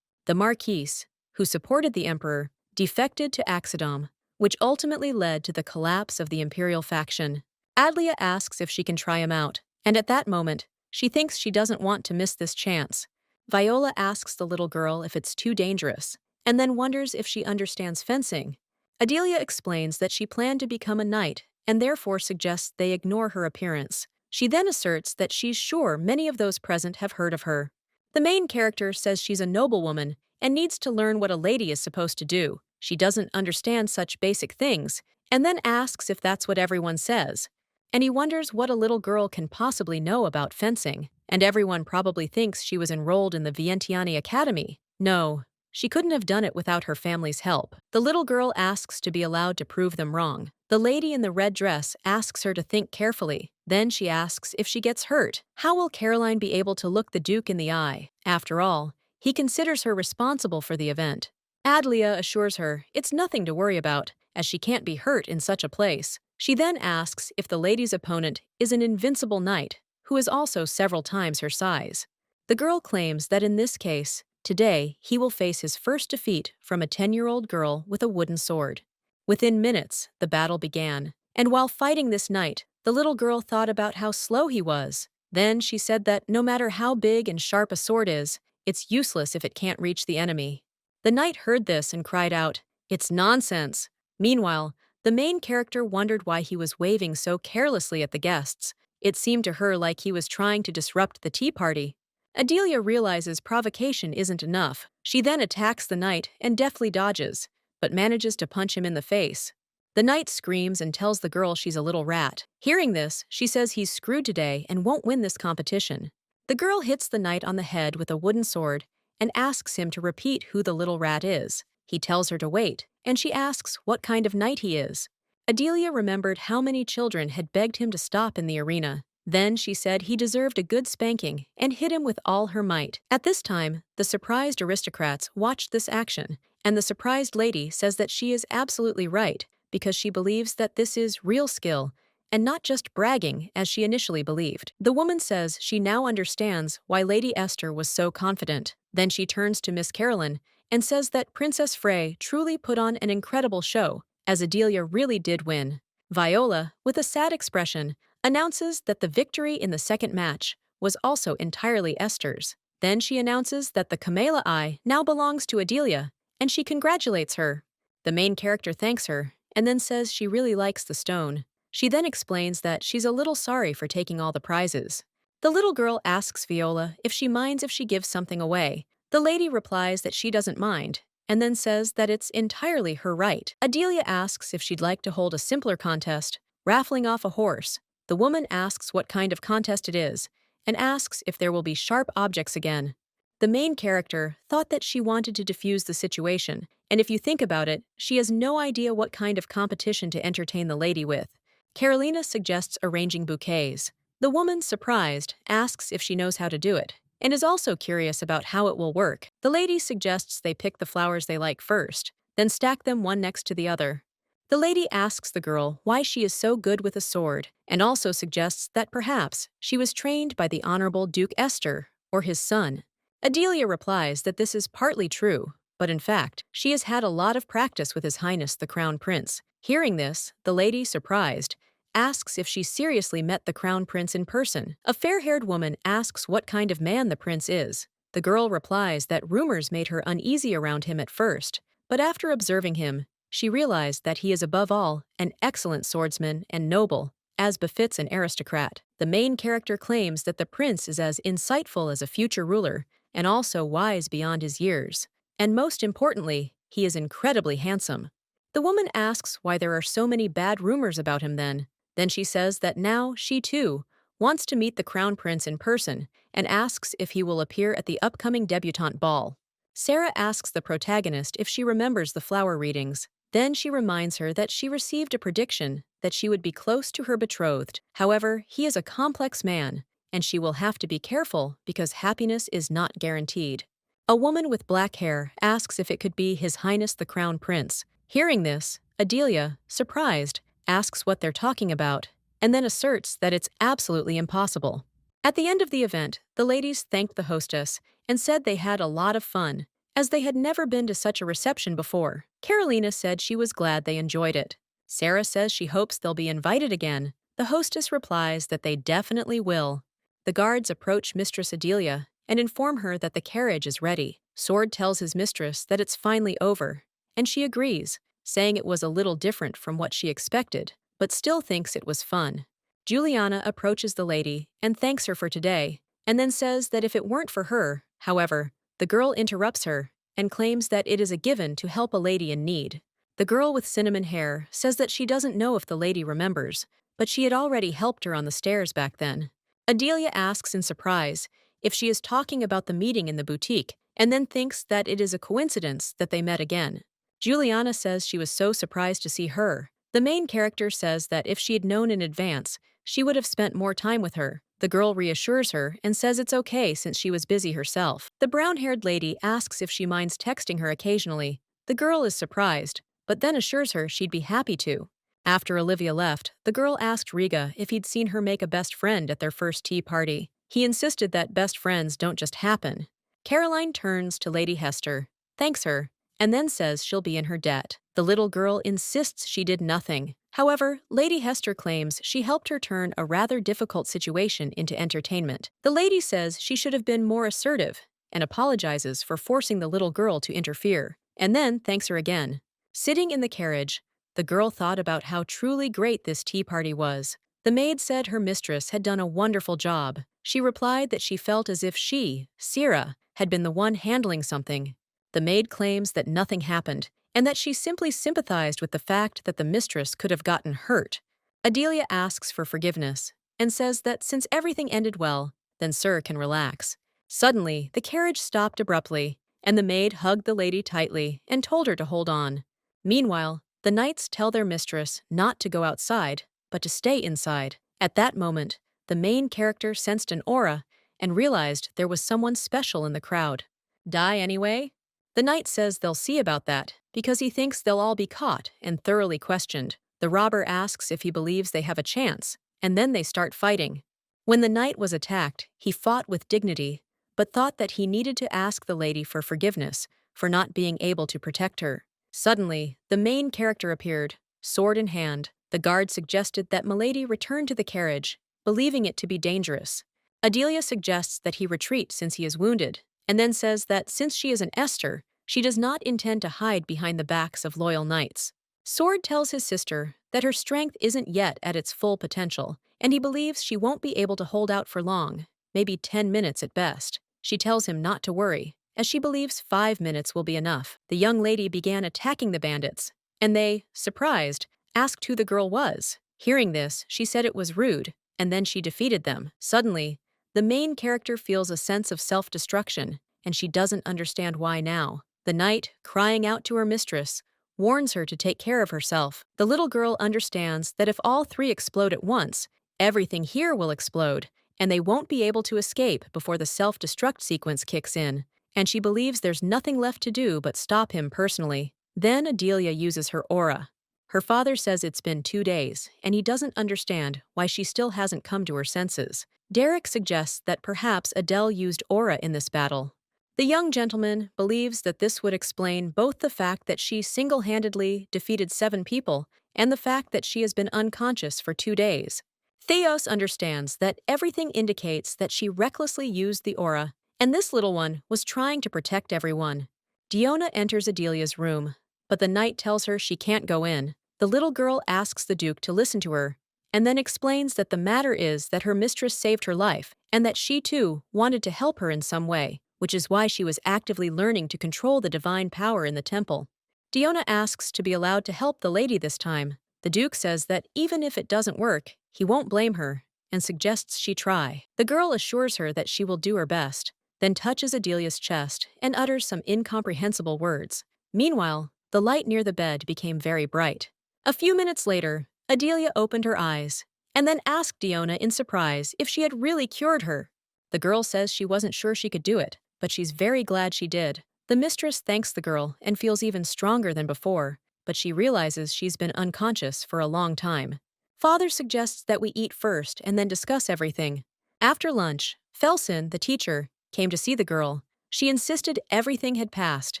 The Marquis, who supported the emperor, defected to Axidom, which ultimately led to the collapse of the Imperial faction. Adlia asks if she can try him out, and at that moment, she thinks she doesn't want to miss this chance. Viola asks the little girl if it's too dangerous, and then wonders if she understands fencing. Adelia explains that she planned to become a knight and therefore suggests they ignore her appearance. She then asserts that she's sure many of those present have heard of her. The main character says she's a noblewoman and needs to learn what a lady is supposed to do. She doesn't understand such basic things, and then asks if that's what everyone says. and he wonders what a little girl can possibly know about fencing, and everyone probably thinks she was enrolled in the Vientiane Academy. No, she couldn't have done it without her family's help. The little girl asks to be allowed to prove them wrong. The lady in the red dress asks her to think carefully. Then she asks if she gets hurt. How will Caroline be able to look the Duke in the eye? After all, he considers her responsible for the event. Adlia assures her it's nothing to worry about, as she can't be hurt in such a place. She then asks if the lady's opponent is an invincible knight, who is also several times her size. The girl claims that in this case, today he will face his first defeat from a 10-year-old girl with a wooden sword. Within minutes, the battle began, and while fighting this knight, the little girl thought about how slow he was. Then she said that no matter how big and sharp a sword is, it's useless if it can't reach the enemy. The knight heard this and cried out, "It's nonsense." Meanwhile, the main character wondered why he was waving so carelessly at the guests. It seemed to her like he was trying to disrupt the tea party. Adelia realizes provocation isn't enough. She then attacks the knight and deftly dodges, but manages to punch him in the face. The knight screams and tells the girl she's a little rat. Hearing this, she says he's screwed today and won't win this competition. The girl hits the knight on the head with a wooden sword and asks him to repeat who the little rat is. He tells her to wait, and she asks what kind of knight he is. Adelia remembered how many children had begged him to stop in the arena. Then she said he deserved a good spanking and hit him with all her might. At this time, the surprised aristocrats watched this action, and the surprised lady says that she is absolutely right because she believes that this is real skill and not just bragging as she initially believed. The woman says she now understands why Lady Esther was so confident. Then she turns to Miss Caroline and says that Princess Frey truly put on an incredible show, as Adelia really did win. Viola, with a sad expression, announces that the victory in the second match was also entirely Esther's. Then she announces that the Kamela Eye now belongs to Adelia, and she congratulates her. The main character thanks her, and then says she really likes the stone. She then explains that she's a little sorry for taking all the prizes. The little girl asks Viola if she minds if she gives something away. The lady replies that she doesn't mind, and then says that it's entirely her right. Adelia asks if she'd like to hold a simpler contest, raffling off a horse. The woman asks what kind of contest it is, and asks if there will be sharp objects again. The main character thought that she wanted to defuse the situation, and if you think about it, she has no idea what kind of competition to entertain the lady with. Carolina suggests arranging bouquets. The woman, surprised, asks if she knows how to do it, and is also curious about how it will work. The lady suggests they pick the flowers they like first, then stack them one next to the other. The lady asks the girl why she is so good with a sword, and also suggests that perhaps she was trained by the Honorable Duke Esther, or his son. Adelia replies that this is partly true, but in fact, she has had a lot of practice with His Highness the Crown Prince. Hearing this, the lady, surprised, asks if she seriously met the Crown Prince in person. A fair-haired woman asks what kind of man the prince is. The girl replies that rumors made her uneasy around him at first, but after observing him, she realized that he is above all an excellent swordsman and noble, as befits an aristocrat. The main character claims that the prince is as insightful as a future ruler and also wise beyond his years. And most importantly, he is incredibly handsome. The woman asks why there are so many bad rumors about him then. Then she says that now she, too, wants to meet the Crown Prince in person and asks if he will appear at the upcoming debutante ball. Sarah asks the protagonist if she remembers the flower readings. Then she reminds her that she received a prediction that she would be close to her betrothed. However, he is a complex man, and she will have to be careful because happiness is not guaranteed. A woman with black hair asks if it could be His Highness the Crown Prince. Hearing this, Adelia, surprised, asks what they're talking about, and then asserts that it's absolutely impossible. At the end of the event, the ladies thanked the hostess and said they had a lot of fun, as they had never been to such a reception before. Carolina said she was glad they enjoyed it. Sarah says she hopes they'll be invited again. The hostess replies that they definitely will. The guards approach Mistress Adelia and inform her that the carriage is ready. Sword tells his mistress that it's finally over, and she agrees, saying it was a little different from what she expected, but still thinks it was fun. Juliana approaches the lady and thanks her for today, and then says that if it weren't for her, however, the girl interrupts her and claims that it is a given to help a lady in need. The girl with cinnamon hair says that she doesn't know if the lady remembers, but she had already helped her on the stairs back then. Adelia asks in surprise if she is talking about the meeting in the boutique, and then thinks that it is a coincidence that they met again. Juliana says she was so surprised to see her. The main character says that if she had known in advance, she would have spent more time with her. The girl reassures her and says it's okay since she was busy herself. The brown-haired lady asks if she minds texting her occasionally. The girl is surprised, but then assures her she'd be happy to. After Olivia left, the girl asked Riga if he'd seen her make a best friend at their first tea party. He insisted that best friends don't just happen. Caroline turns to Lady Hester, thanks her, and then says she'll be in her debt. The little girl insists she did nothing. However, Lady Hester claims she helped her turn a rather difficult situation into entertainment. The lady says she should have been more assertive and apologizes for forcing the little girl to interfere, and then thanks her again. Sitting in the carriage, the girl thought about how truly great this tea party was. The maid said her mistress had done a wonderful job. She replied that she felt as if she, Sierra, had been the one handling something. The maid claims that nothing happened, and that she simply sympathized with the fact that the mistress could have gotten hurt. Adelia asks for forgiveness, and says that since everything ended well, then Sir can relax. Suddenly, the carriage stopped abruptly, and the maid hugged the lady tightly and told her to hold on. Meanwhile, the knights tell their mistress not to go outside, but to stay inside. At that moment, the main character sensed an aura and realized there was someone special in the crowd. Die anyway? The knight says they'll see about that, because he thinks they'll all be caught and thoroughly questioned. The robber asks if he believes they have a chance, and then they start fighting. When the knight was attacked, he fought with dignity, but thought that he needed to ask the lady for forgiveness for not being able to protect her. Suddenly, the main character appeared, sword in hand. The guard suggested that Milady return to the carriage, believing it to be dangerous. Adelia suggests that he retreat since he is wounded, and then says that since she is an Esther, she does not intend to hide behind the backs of loyal knights. Sword tells his sister that her strength isn't yet at its full potential, and he believes she won't be able to hold out for long, maybe 10 minutes at best. She tells him not to worry, as she believes 5 minutes will be enough. The young lady began attacking the bandits, and they, surprised, asked who the girl was. Hearing this, she said it was rude, and then she defeated them. Suddenly, the main character feels a sense of self-destruction, and she doesn't understand why now. The knight, crying out to her mistress, warns her to take care of herself. The little girl understands that if all three explode at once, everything here will explode, and they won't be able to escape before the self-destruct sequence kicks in, and she believes there's nothing left to do but stop him personally. Then Adelia uses her aura. Her father says it's been 2 days, and he doesn't understand why she still hasn't come to her senses. Derek suggests that perhaps Adele used aura in this battle. The young gentleman believes that this would explain both the fact that she single-handedly defeated 7 people and the fact that she has been unconscious for 2 days. Theos understands that everything indicates that she recklessly used the aura, and this little one was trying to protect everyone. Diona enters Adelia's room, but the knight tells her she can't go in. The little girl asks the Duke to listen to her, and then explains that the matter is that her mistress saved her life, and that she too wanted to help her in some way, which is why she was actively learning to control the divine power in the temple. Diona asks to be allowed to help the lady this time. The Duke says that even if it doesn't work, he won't blame her, and suggests she try. The girl assures her that she will do her best, then touches Adelia's chest and utters some incomprehensible words. Meanwhile, the light near the bed became very bright. A few minutes later, Adelia opened her eyes, and then asked Diona in surprise if she had really cured her. The girl says she wasn't sure she could do it, but she's very glad she did. The mistress thanks the girl and feels even stronger than before, but she realizes she's been unconscious for a long time. Father suggests that we eat first and then discuss everything. After lunch, Felsen, the teacher, came to see the girl. She insisted everything had passed.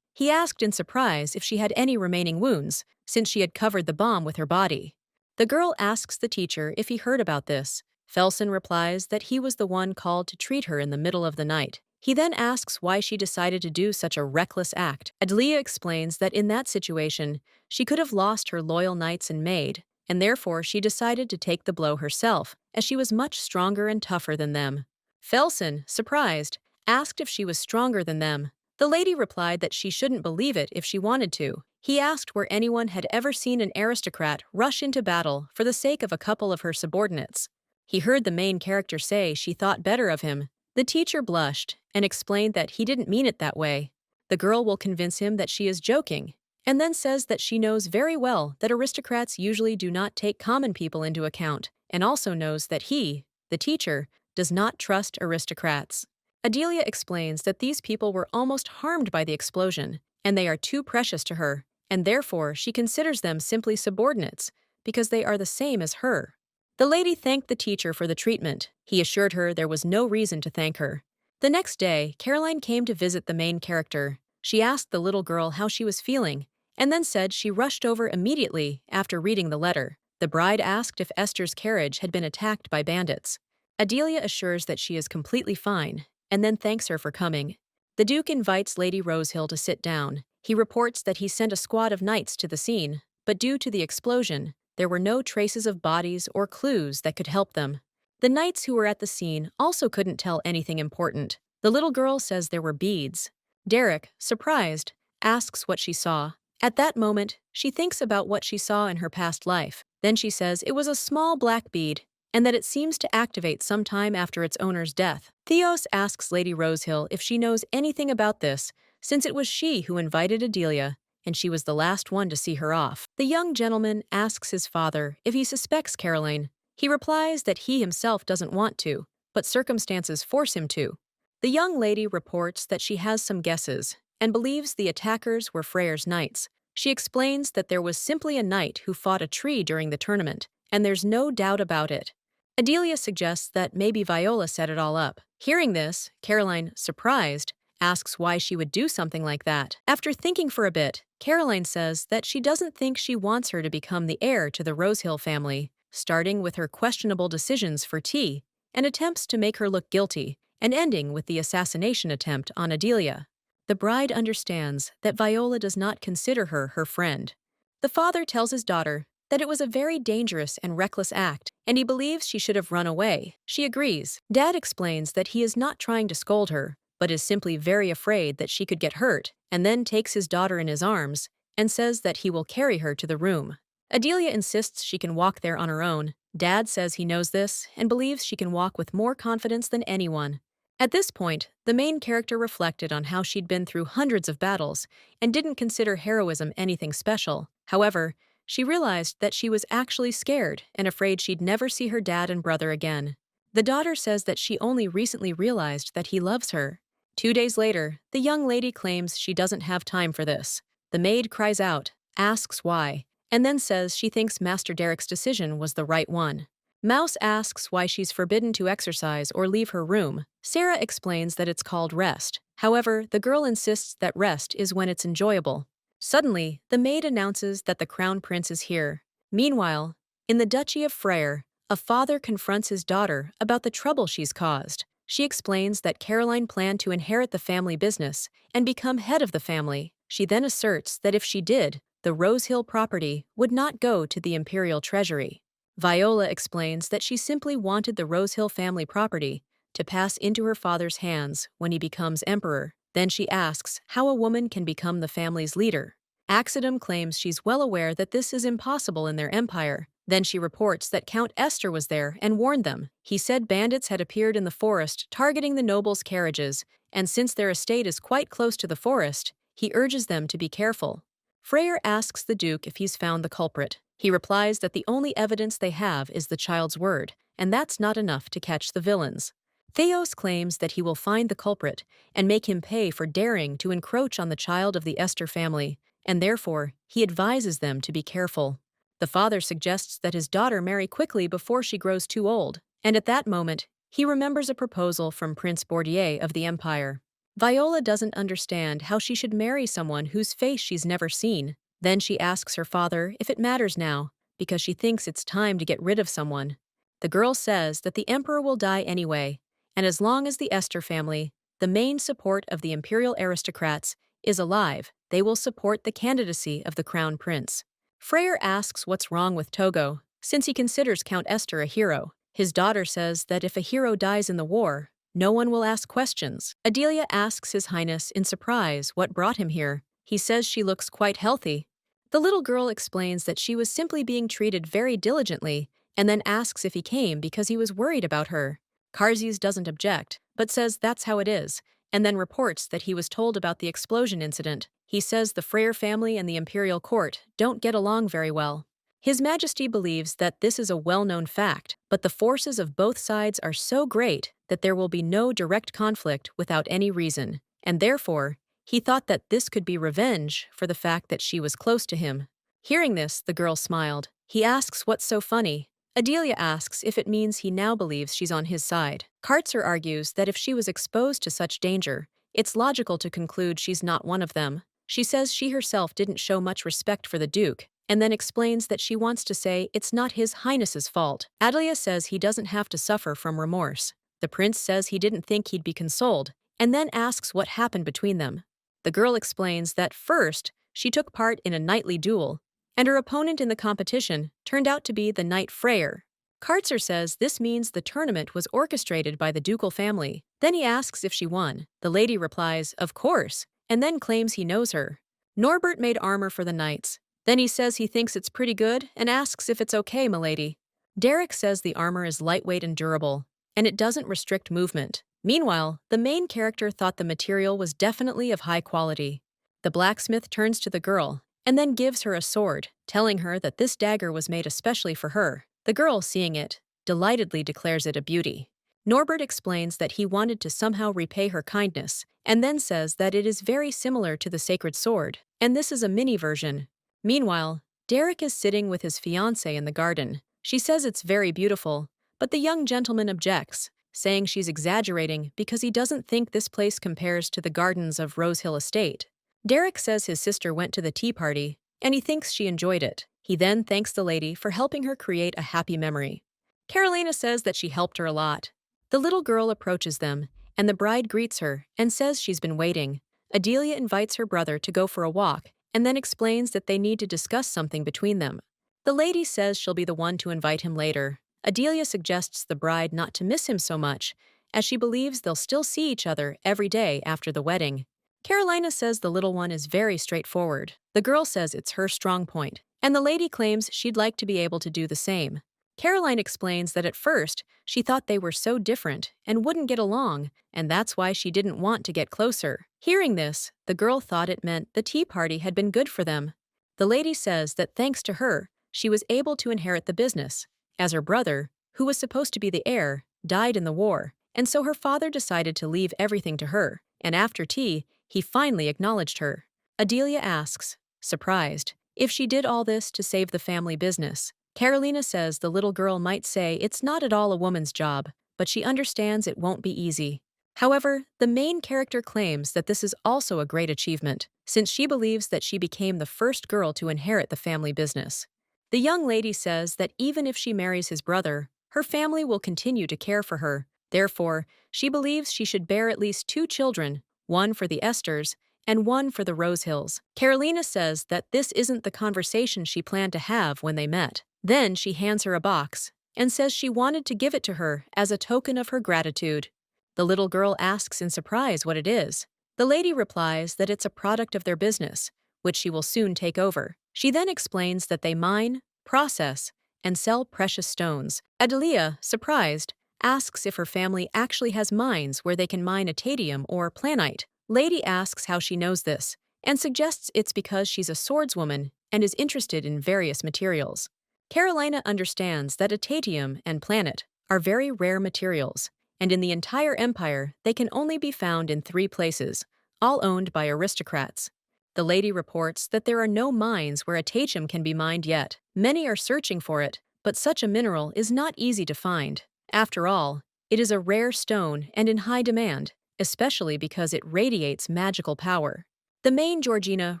He asked in surprise if she had any remaining wounds, since she had covered the bomb with her body. The girl asks the teacher if he heard about this. Felsen replies that he was the one called to treat her in the middle of the night. He then asks why she decided to do such a reckless act. Adelia explains that in that situation, she could have lost her loyal knights and maid, and therefore she decided to take the blow herself, as she was much stronger and tougher than them. Felsen, surprised, asked if she was stronger than them. The lady replied that she shouldn't believe it if she wanted to. He asked where anyone had ever seen an aristocrat rush into battle for the sake of a couple of her subordinates. He heard the main character say she thought better of him. The teacher blushed and explained that he didn't mean it that way. The girl will convince him that she is joking, and then says that she knows very well that aristocrats usually do not take common people into account, and also knows that he, the teacher, does not trust aristocrats. Adelia explains that these people were almost harmed by the explosion, and they are too precious to her, and therefore she considers them simply subordinates, because they are the same as her. The lady thanked the teacher for the treatment. He assured her there was no reason to thank her. The next day, Caroline came to visit the main character. She asked the little girl how she was feeling, and then said she rushed over immediately after reading the letter. The bride asked if Esther's carriage had been attacked by bandits. Adelia assures that she is completely fine, and then thanks her for coming. The Duke invites Lady Rosehill to sit down. He reports that he sent a squad of knights to the scene, but due to the explosion, there were no traces of bodies or clues that could help them. The knights who were at the scene also couldn't tell anything important. The little girl says there were beads. Derek, surprised, asks what she saw. At that moment, she thinks about what she saw in her past life. Then she says it was a small black bead, and that it seems to activate sometime after its owner's death. Theos asks Lady Rosehill if she knows anything about this, since it was she who invited Adelia, and she was the last one to see her off. The young gentleman asks his father if he suspects Caroline. He replies that he himself doesn't want to, but circumstances force him to. The young lady reports that she has some guesses, and believes the attackers were Freyr's knights. She explains that there was simply a knight who fought a tree during the tournament, and there's no doubt about it. Adelia suggests that maybe Viola set it all up. Hearing this, Caroline, surprised, asks why she would do something like that. After thinking for a bit, Caroline says that she doesn't think she wants her to become the heir to the Rosehill family, starting with her questionable decisions for tea, and attempts to make her look guilty, and ending with the assassination attempt on Adelia. The bride understands that Viola does not consider her her friend. The father tells his daughter that it was a very dangerous and reckless act, and he believes she should have run away. She agrees. Dad explains that he is not trying to scold her, but is simply very afraid that she could get hurt, and then takes his daughter in his arms and says that he will carry her to the room. Adelia insists she can walk there on her own. Dad says he knows this and believes she can walk with more confidence than anyone. At this point, the main character reflected on how she'd been through hundreds of battles and didn't consider heroism anything special. However, she realized that she was actually scared and afraid she'd never see her dad and brother again. The daughter says that she only recently realized that he loves her. 2 days later, the young lady claims she doesn't have time for this. The maid cries out, asks why, and then says she thinks Master Derek's decision was the right one. Mouse asks why she's forbidden to exercise or leave her room. Sarah explains that it's called rest. However, the girl insists that rest is when it's enjoyable. Suddenly, the maid announces that the crown prince is here. Meanwhile, in the Duchy of Freyr, a father confronts his daughter about the trouble she's caused. She explains that Caroline planned to inherit the family business and become head of the family. She then asserts that if she did, the Rosehill property would not go to the Imperial treasury. Viola explains that she simply wanted the Rosehill family property to pass into her father's hands when he becomes emperor. Then she asks how a woman can become the family's leader. Axidum claims she's well aware that this is impossible in their empire. Then she reports that Count Esther was there and warned them. He said bandits had appeared in the forest targeting the nobles' carriages, and since their estate is quite close to the forest, he urges them to be careful. Freyr asks the Duke if he's found the culprit. He replies that the only evidence they have is the child's word, and that's not enough to catch the villains. Theos claims that he will find the culprit and make him pay for daring to encroach on the child of the Esther family, and therefore he advises them to be careful. The father suggests that his daughter marry quickly before she grows too old, and at that moment, he remembers a proposal from Prince Bordier of the Empire. Viola doesn't understand how she should marry someone whose face she's never seen. Then she asks her father if it matters now, because she thinks it's time to get rid of someone. The girl says that the emperor will die anyway, and as long as the Esther family, the main support of the imperial aristocrats, is alive, they will support the candidacy of the crown prince. Freyr asks what's wrong with Togo, since he considers Count Esther a hero. His daughter says that if a hero dies in the war, no one will ask questions. Adelia asks His Highness in surprise what brought him here. He says she looks quite healthy. The little girl explains that she was simply being treated very diligently and then asks if he came because he was worried about her. Karzies doesn't object, but says that's how it is, and then reports that he was told about the explosion incident. He says the Freyr family and the Imperial court don't get along very well. His Majesty believes that this is a well-known fact, but the forces of both sides are so great that there will be no direct conflict without any reason, and therefore, he thought that this could be revenge for the fact that she was close to him. Hearing this, the girl smiled. He asks what's so funny. Adelia asks if it means he now believes she's on his side. Kartzer argues that if she was exposed to such danger, it's logical to conclude she's not one of them. She says she herself didn't show much respect for the Duke, and then explains that she wants to say it's not His Highness's fault. Adelia says he doesn't have to suffer from remorse. The prince says he didn't think he'd be consoled, and then asks what happened between them. The girl explains that first, she took part in a knightly duel, and her opponent in the competition turned out to be the knight Freyr. Kartzer says this means the tournament was orchestrated by the ducal family. Then he asks if she won. The lady replies, of course, and then claims he knows her. Norbert made armor for the knights. Then he says he thinks it's pretty good and asks if it's okay, milady. Derek says the armor is lightweight and durable, and it doesn't restrict movement. Meanwhile, the main character thought the material was definitely of high quality. The blacksmith turns to the girl and then gives her a sword, telling her that this dagger was made especially for her. The girl, seeing it, delightedly declares it a beauty. Norbert explains that he wanted to somehow repay her kindness, and then says that it is very similar to the sacred sword, and this is a mini version. Meanwhile, Derek is sitting with his fiancée in the garden. She says it's very beautiful, but the young gentleman objects, saying she's exaggerating because he doesn't think this place compares to the gardens of Rose Hill Estate. Derek says his sister went to the tea party, and he thinks she enjoyed it. He then thanks the lady for helping her create a happy memory. Carolina says that she helped her a lot. The little girl approaches them, and the bride greets her and says she's been waiting. Adelia invites her brother to go for a walk, and then explains that they need to discuss something between them. The lady says she'll be the one to invite him later. Adelia suggests the bride not to miss him so much, as she believes they'll still see each other every day after the wedding. Carolina says the little one is very straightforward. The girl says it's her strong point, and the lady claims she'd like to be able to do the same. Caroline explains that at first, she thought they were so different and wouldn't get along, and that's why she didn't want to get closer. Hearing this, the girl thought it meant the tea party had been good for them. The lady says that thanks to her, she was able to inherit the business, as her brother, who was supposed to be the heir, died in the war, and so her father decided to leave everything to her, and after tea, he finally acknowledged her. Adelia asks, surprised, if she did all this to save the family business. Carolina says the little girl might say it's not at all a woman's job, but she understands it won't be easy. However, the main character claims that this is also a great achievement, since she believes that she became the first girl to inherit the family business. The young lady says that even if she marries his brother, her family will continue to care for her. Therefore, she believes she should bear at least 2 children, one for the Esters and one for the Rose Hills. Carolina says that this isn't the conversation she planned to have when they met. Then she hands her a box and says she wanted to give it to her as a token of her gratitude. The little girl asks in surprise what it is. The lady replies that it's a product of their business, which she will soon take over. She then explains that they mine, process, and sell precious stones. Adelia, surprised, asks if her family actually has mines where they can mine atadium or planite. Lady asks how she knows this, and suggests it's because she's a swordswoman and is interested in various materials. Carolina understands that atadium and planet are very rare materials, and in the entire empire they can only be found in 3 places, all owned by aristocrats. The lady reports that there are no mines where atadium can be mined yet. Many are searching for it, but such a mineral is not easy to find. After all, it is a rare stone and in high demand, especially because it radiates magical power. The main Georgina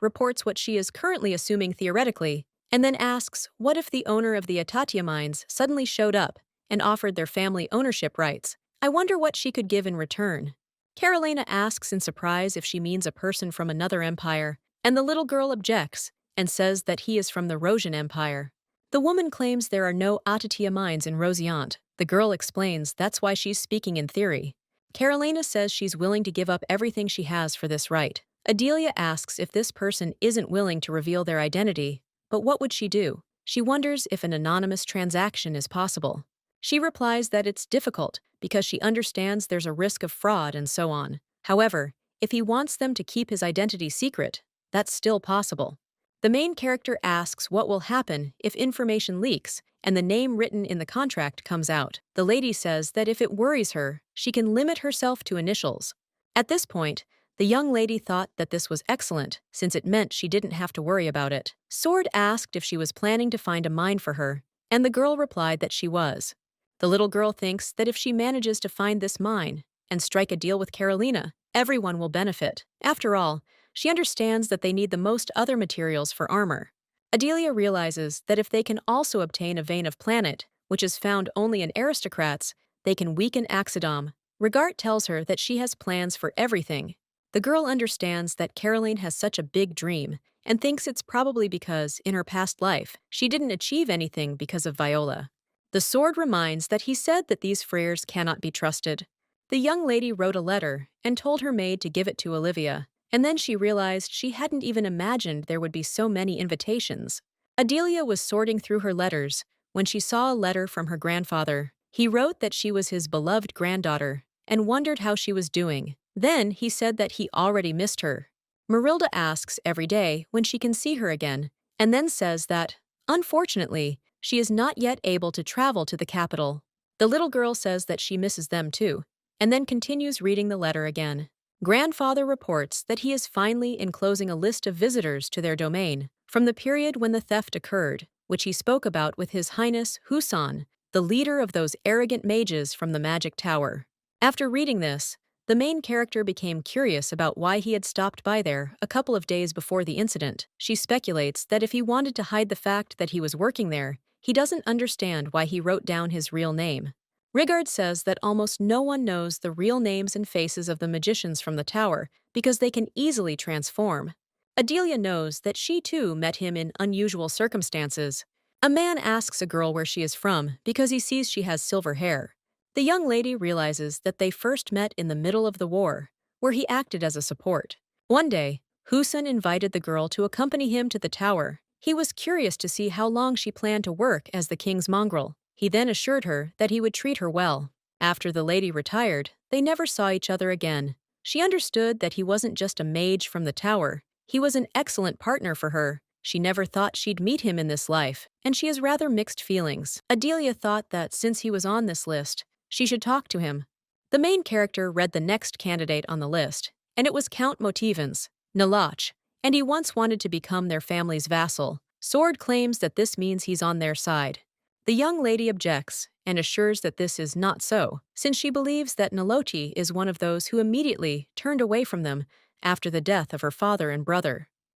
reports what she is currently assuming theoretically, and then asks what if the owner of the Atatia mines suddenly showed up and offered their family ownership rights. I wonder what she could give in return. Carolina asks in surprise if she means a person from another empire, and the little girl objects and says that he is from the Rosian Empire. The woman claims there are no Atatia mines in Rosiant. The girl explains that's why she's speaking in theory. Carolina says she's willing to give up everything she has for this right. Adelia asks if this person isn't willing to reveal their identity, but what would she do? She wonders if an anonymous transaction is possible. She replies that it's difficult because she understands there's a risk of fraud and so on. However, if he wants them to keep his identity secret, that's still possible. The main character asks what will happen if information leaks and the name written in the contract comes out. The lady says that if it worries her, she can limit herself to initials. At this point, the young lady thought that this was excellent, since it meant she didn't have to worry about it. Sword asked if she was planning to find a mine for her, and the girl replied that she was. The little girl thinks that if she manages to find this mine and strike a deal with Carolina, everyone will benefit. After all, she understands that they need the most other materials for armor. Adelia realizes that if they can also obtain a vein of planet, which is found only in aristocrats, they can weaken Axidom. Regard tells her that she has plans for everything. The girl understands that Caroline has such a big dream and thinks it's probably because, in her past life, she didn't achieve anything because of Viola. The sword reminds that he said that these Freres cannot be trusted. The young lady wrote a letter and told her maid to give it to Olivia, and then she realized she hadn't even imagined there would be so many invitations. Adelia was sorting through her letters when she saw a letter from her grandfather. He wrote that she was his beloved granddaughter and wondered how she was doing. Then he said that he already missed her. Marilda asks every day when she can see her again, and then says that, unfortunately, she is not yet able to travel to the capital. The little girl says that she misses them too, and then continues reading the letter again. Grandfather reports that he is finally enclosing a list of visitors to their domain from the period when the theft occurred, which he spoke about with His Highness Husan, the leader of those arrogant mages from the Magic Tower. After reading this, the main character became curious about why he had stopped by there a couple of days before the incident. She speculates that if he wanted to hide the fact that he was working there, he doesn't understand why he wrote down his real name. Rigard says that almost no one knows the real names and faces of the magicians from the tower because they can easily transform. Adelia knows that she too met him in unusual circumstances. A man asks a girl where she is from because he sees she has silver hair. The young lady realizes that they first met in the middle of the war, where he acted as a support. One day, Husan invited the girl to accompany him to the tower. He was curious to see how long she planned to work as the king's mongrel. He then assured her that he would treat her well. After the lady retired, they never saw each other again. She understood that he wasn't just a mage from the tower. He was an excellent partner for her. She never thought she'd meet him in this life, and she has rather mixed feelings. Adelia thought that since he was on this list, she should talk to him. The main character read the next candidate on the list, and it was Count Motivans, Nalach, and he once wanted to become their family's vassal. Sword claims that this means he's on their side. The young lady objects and assures that this is not so, since she believes that Nalochi is one of those who immediately turned away from them after the death of her father and brother.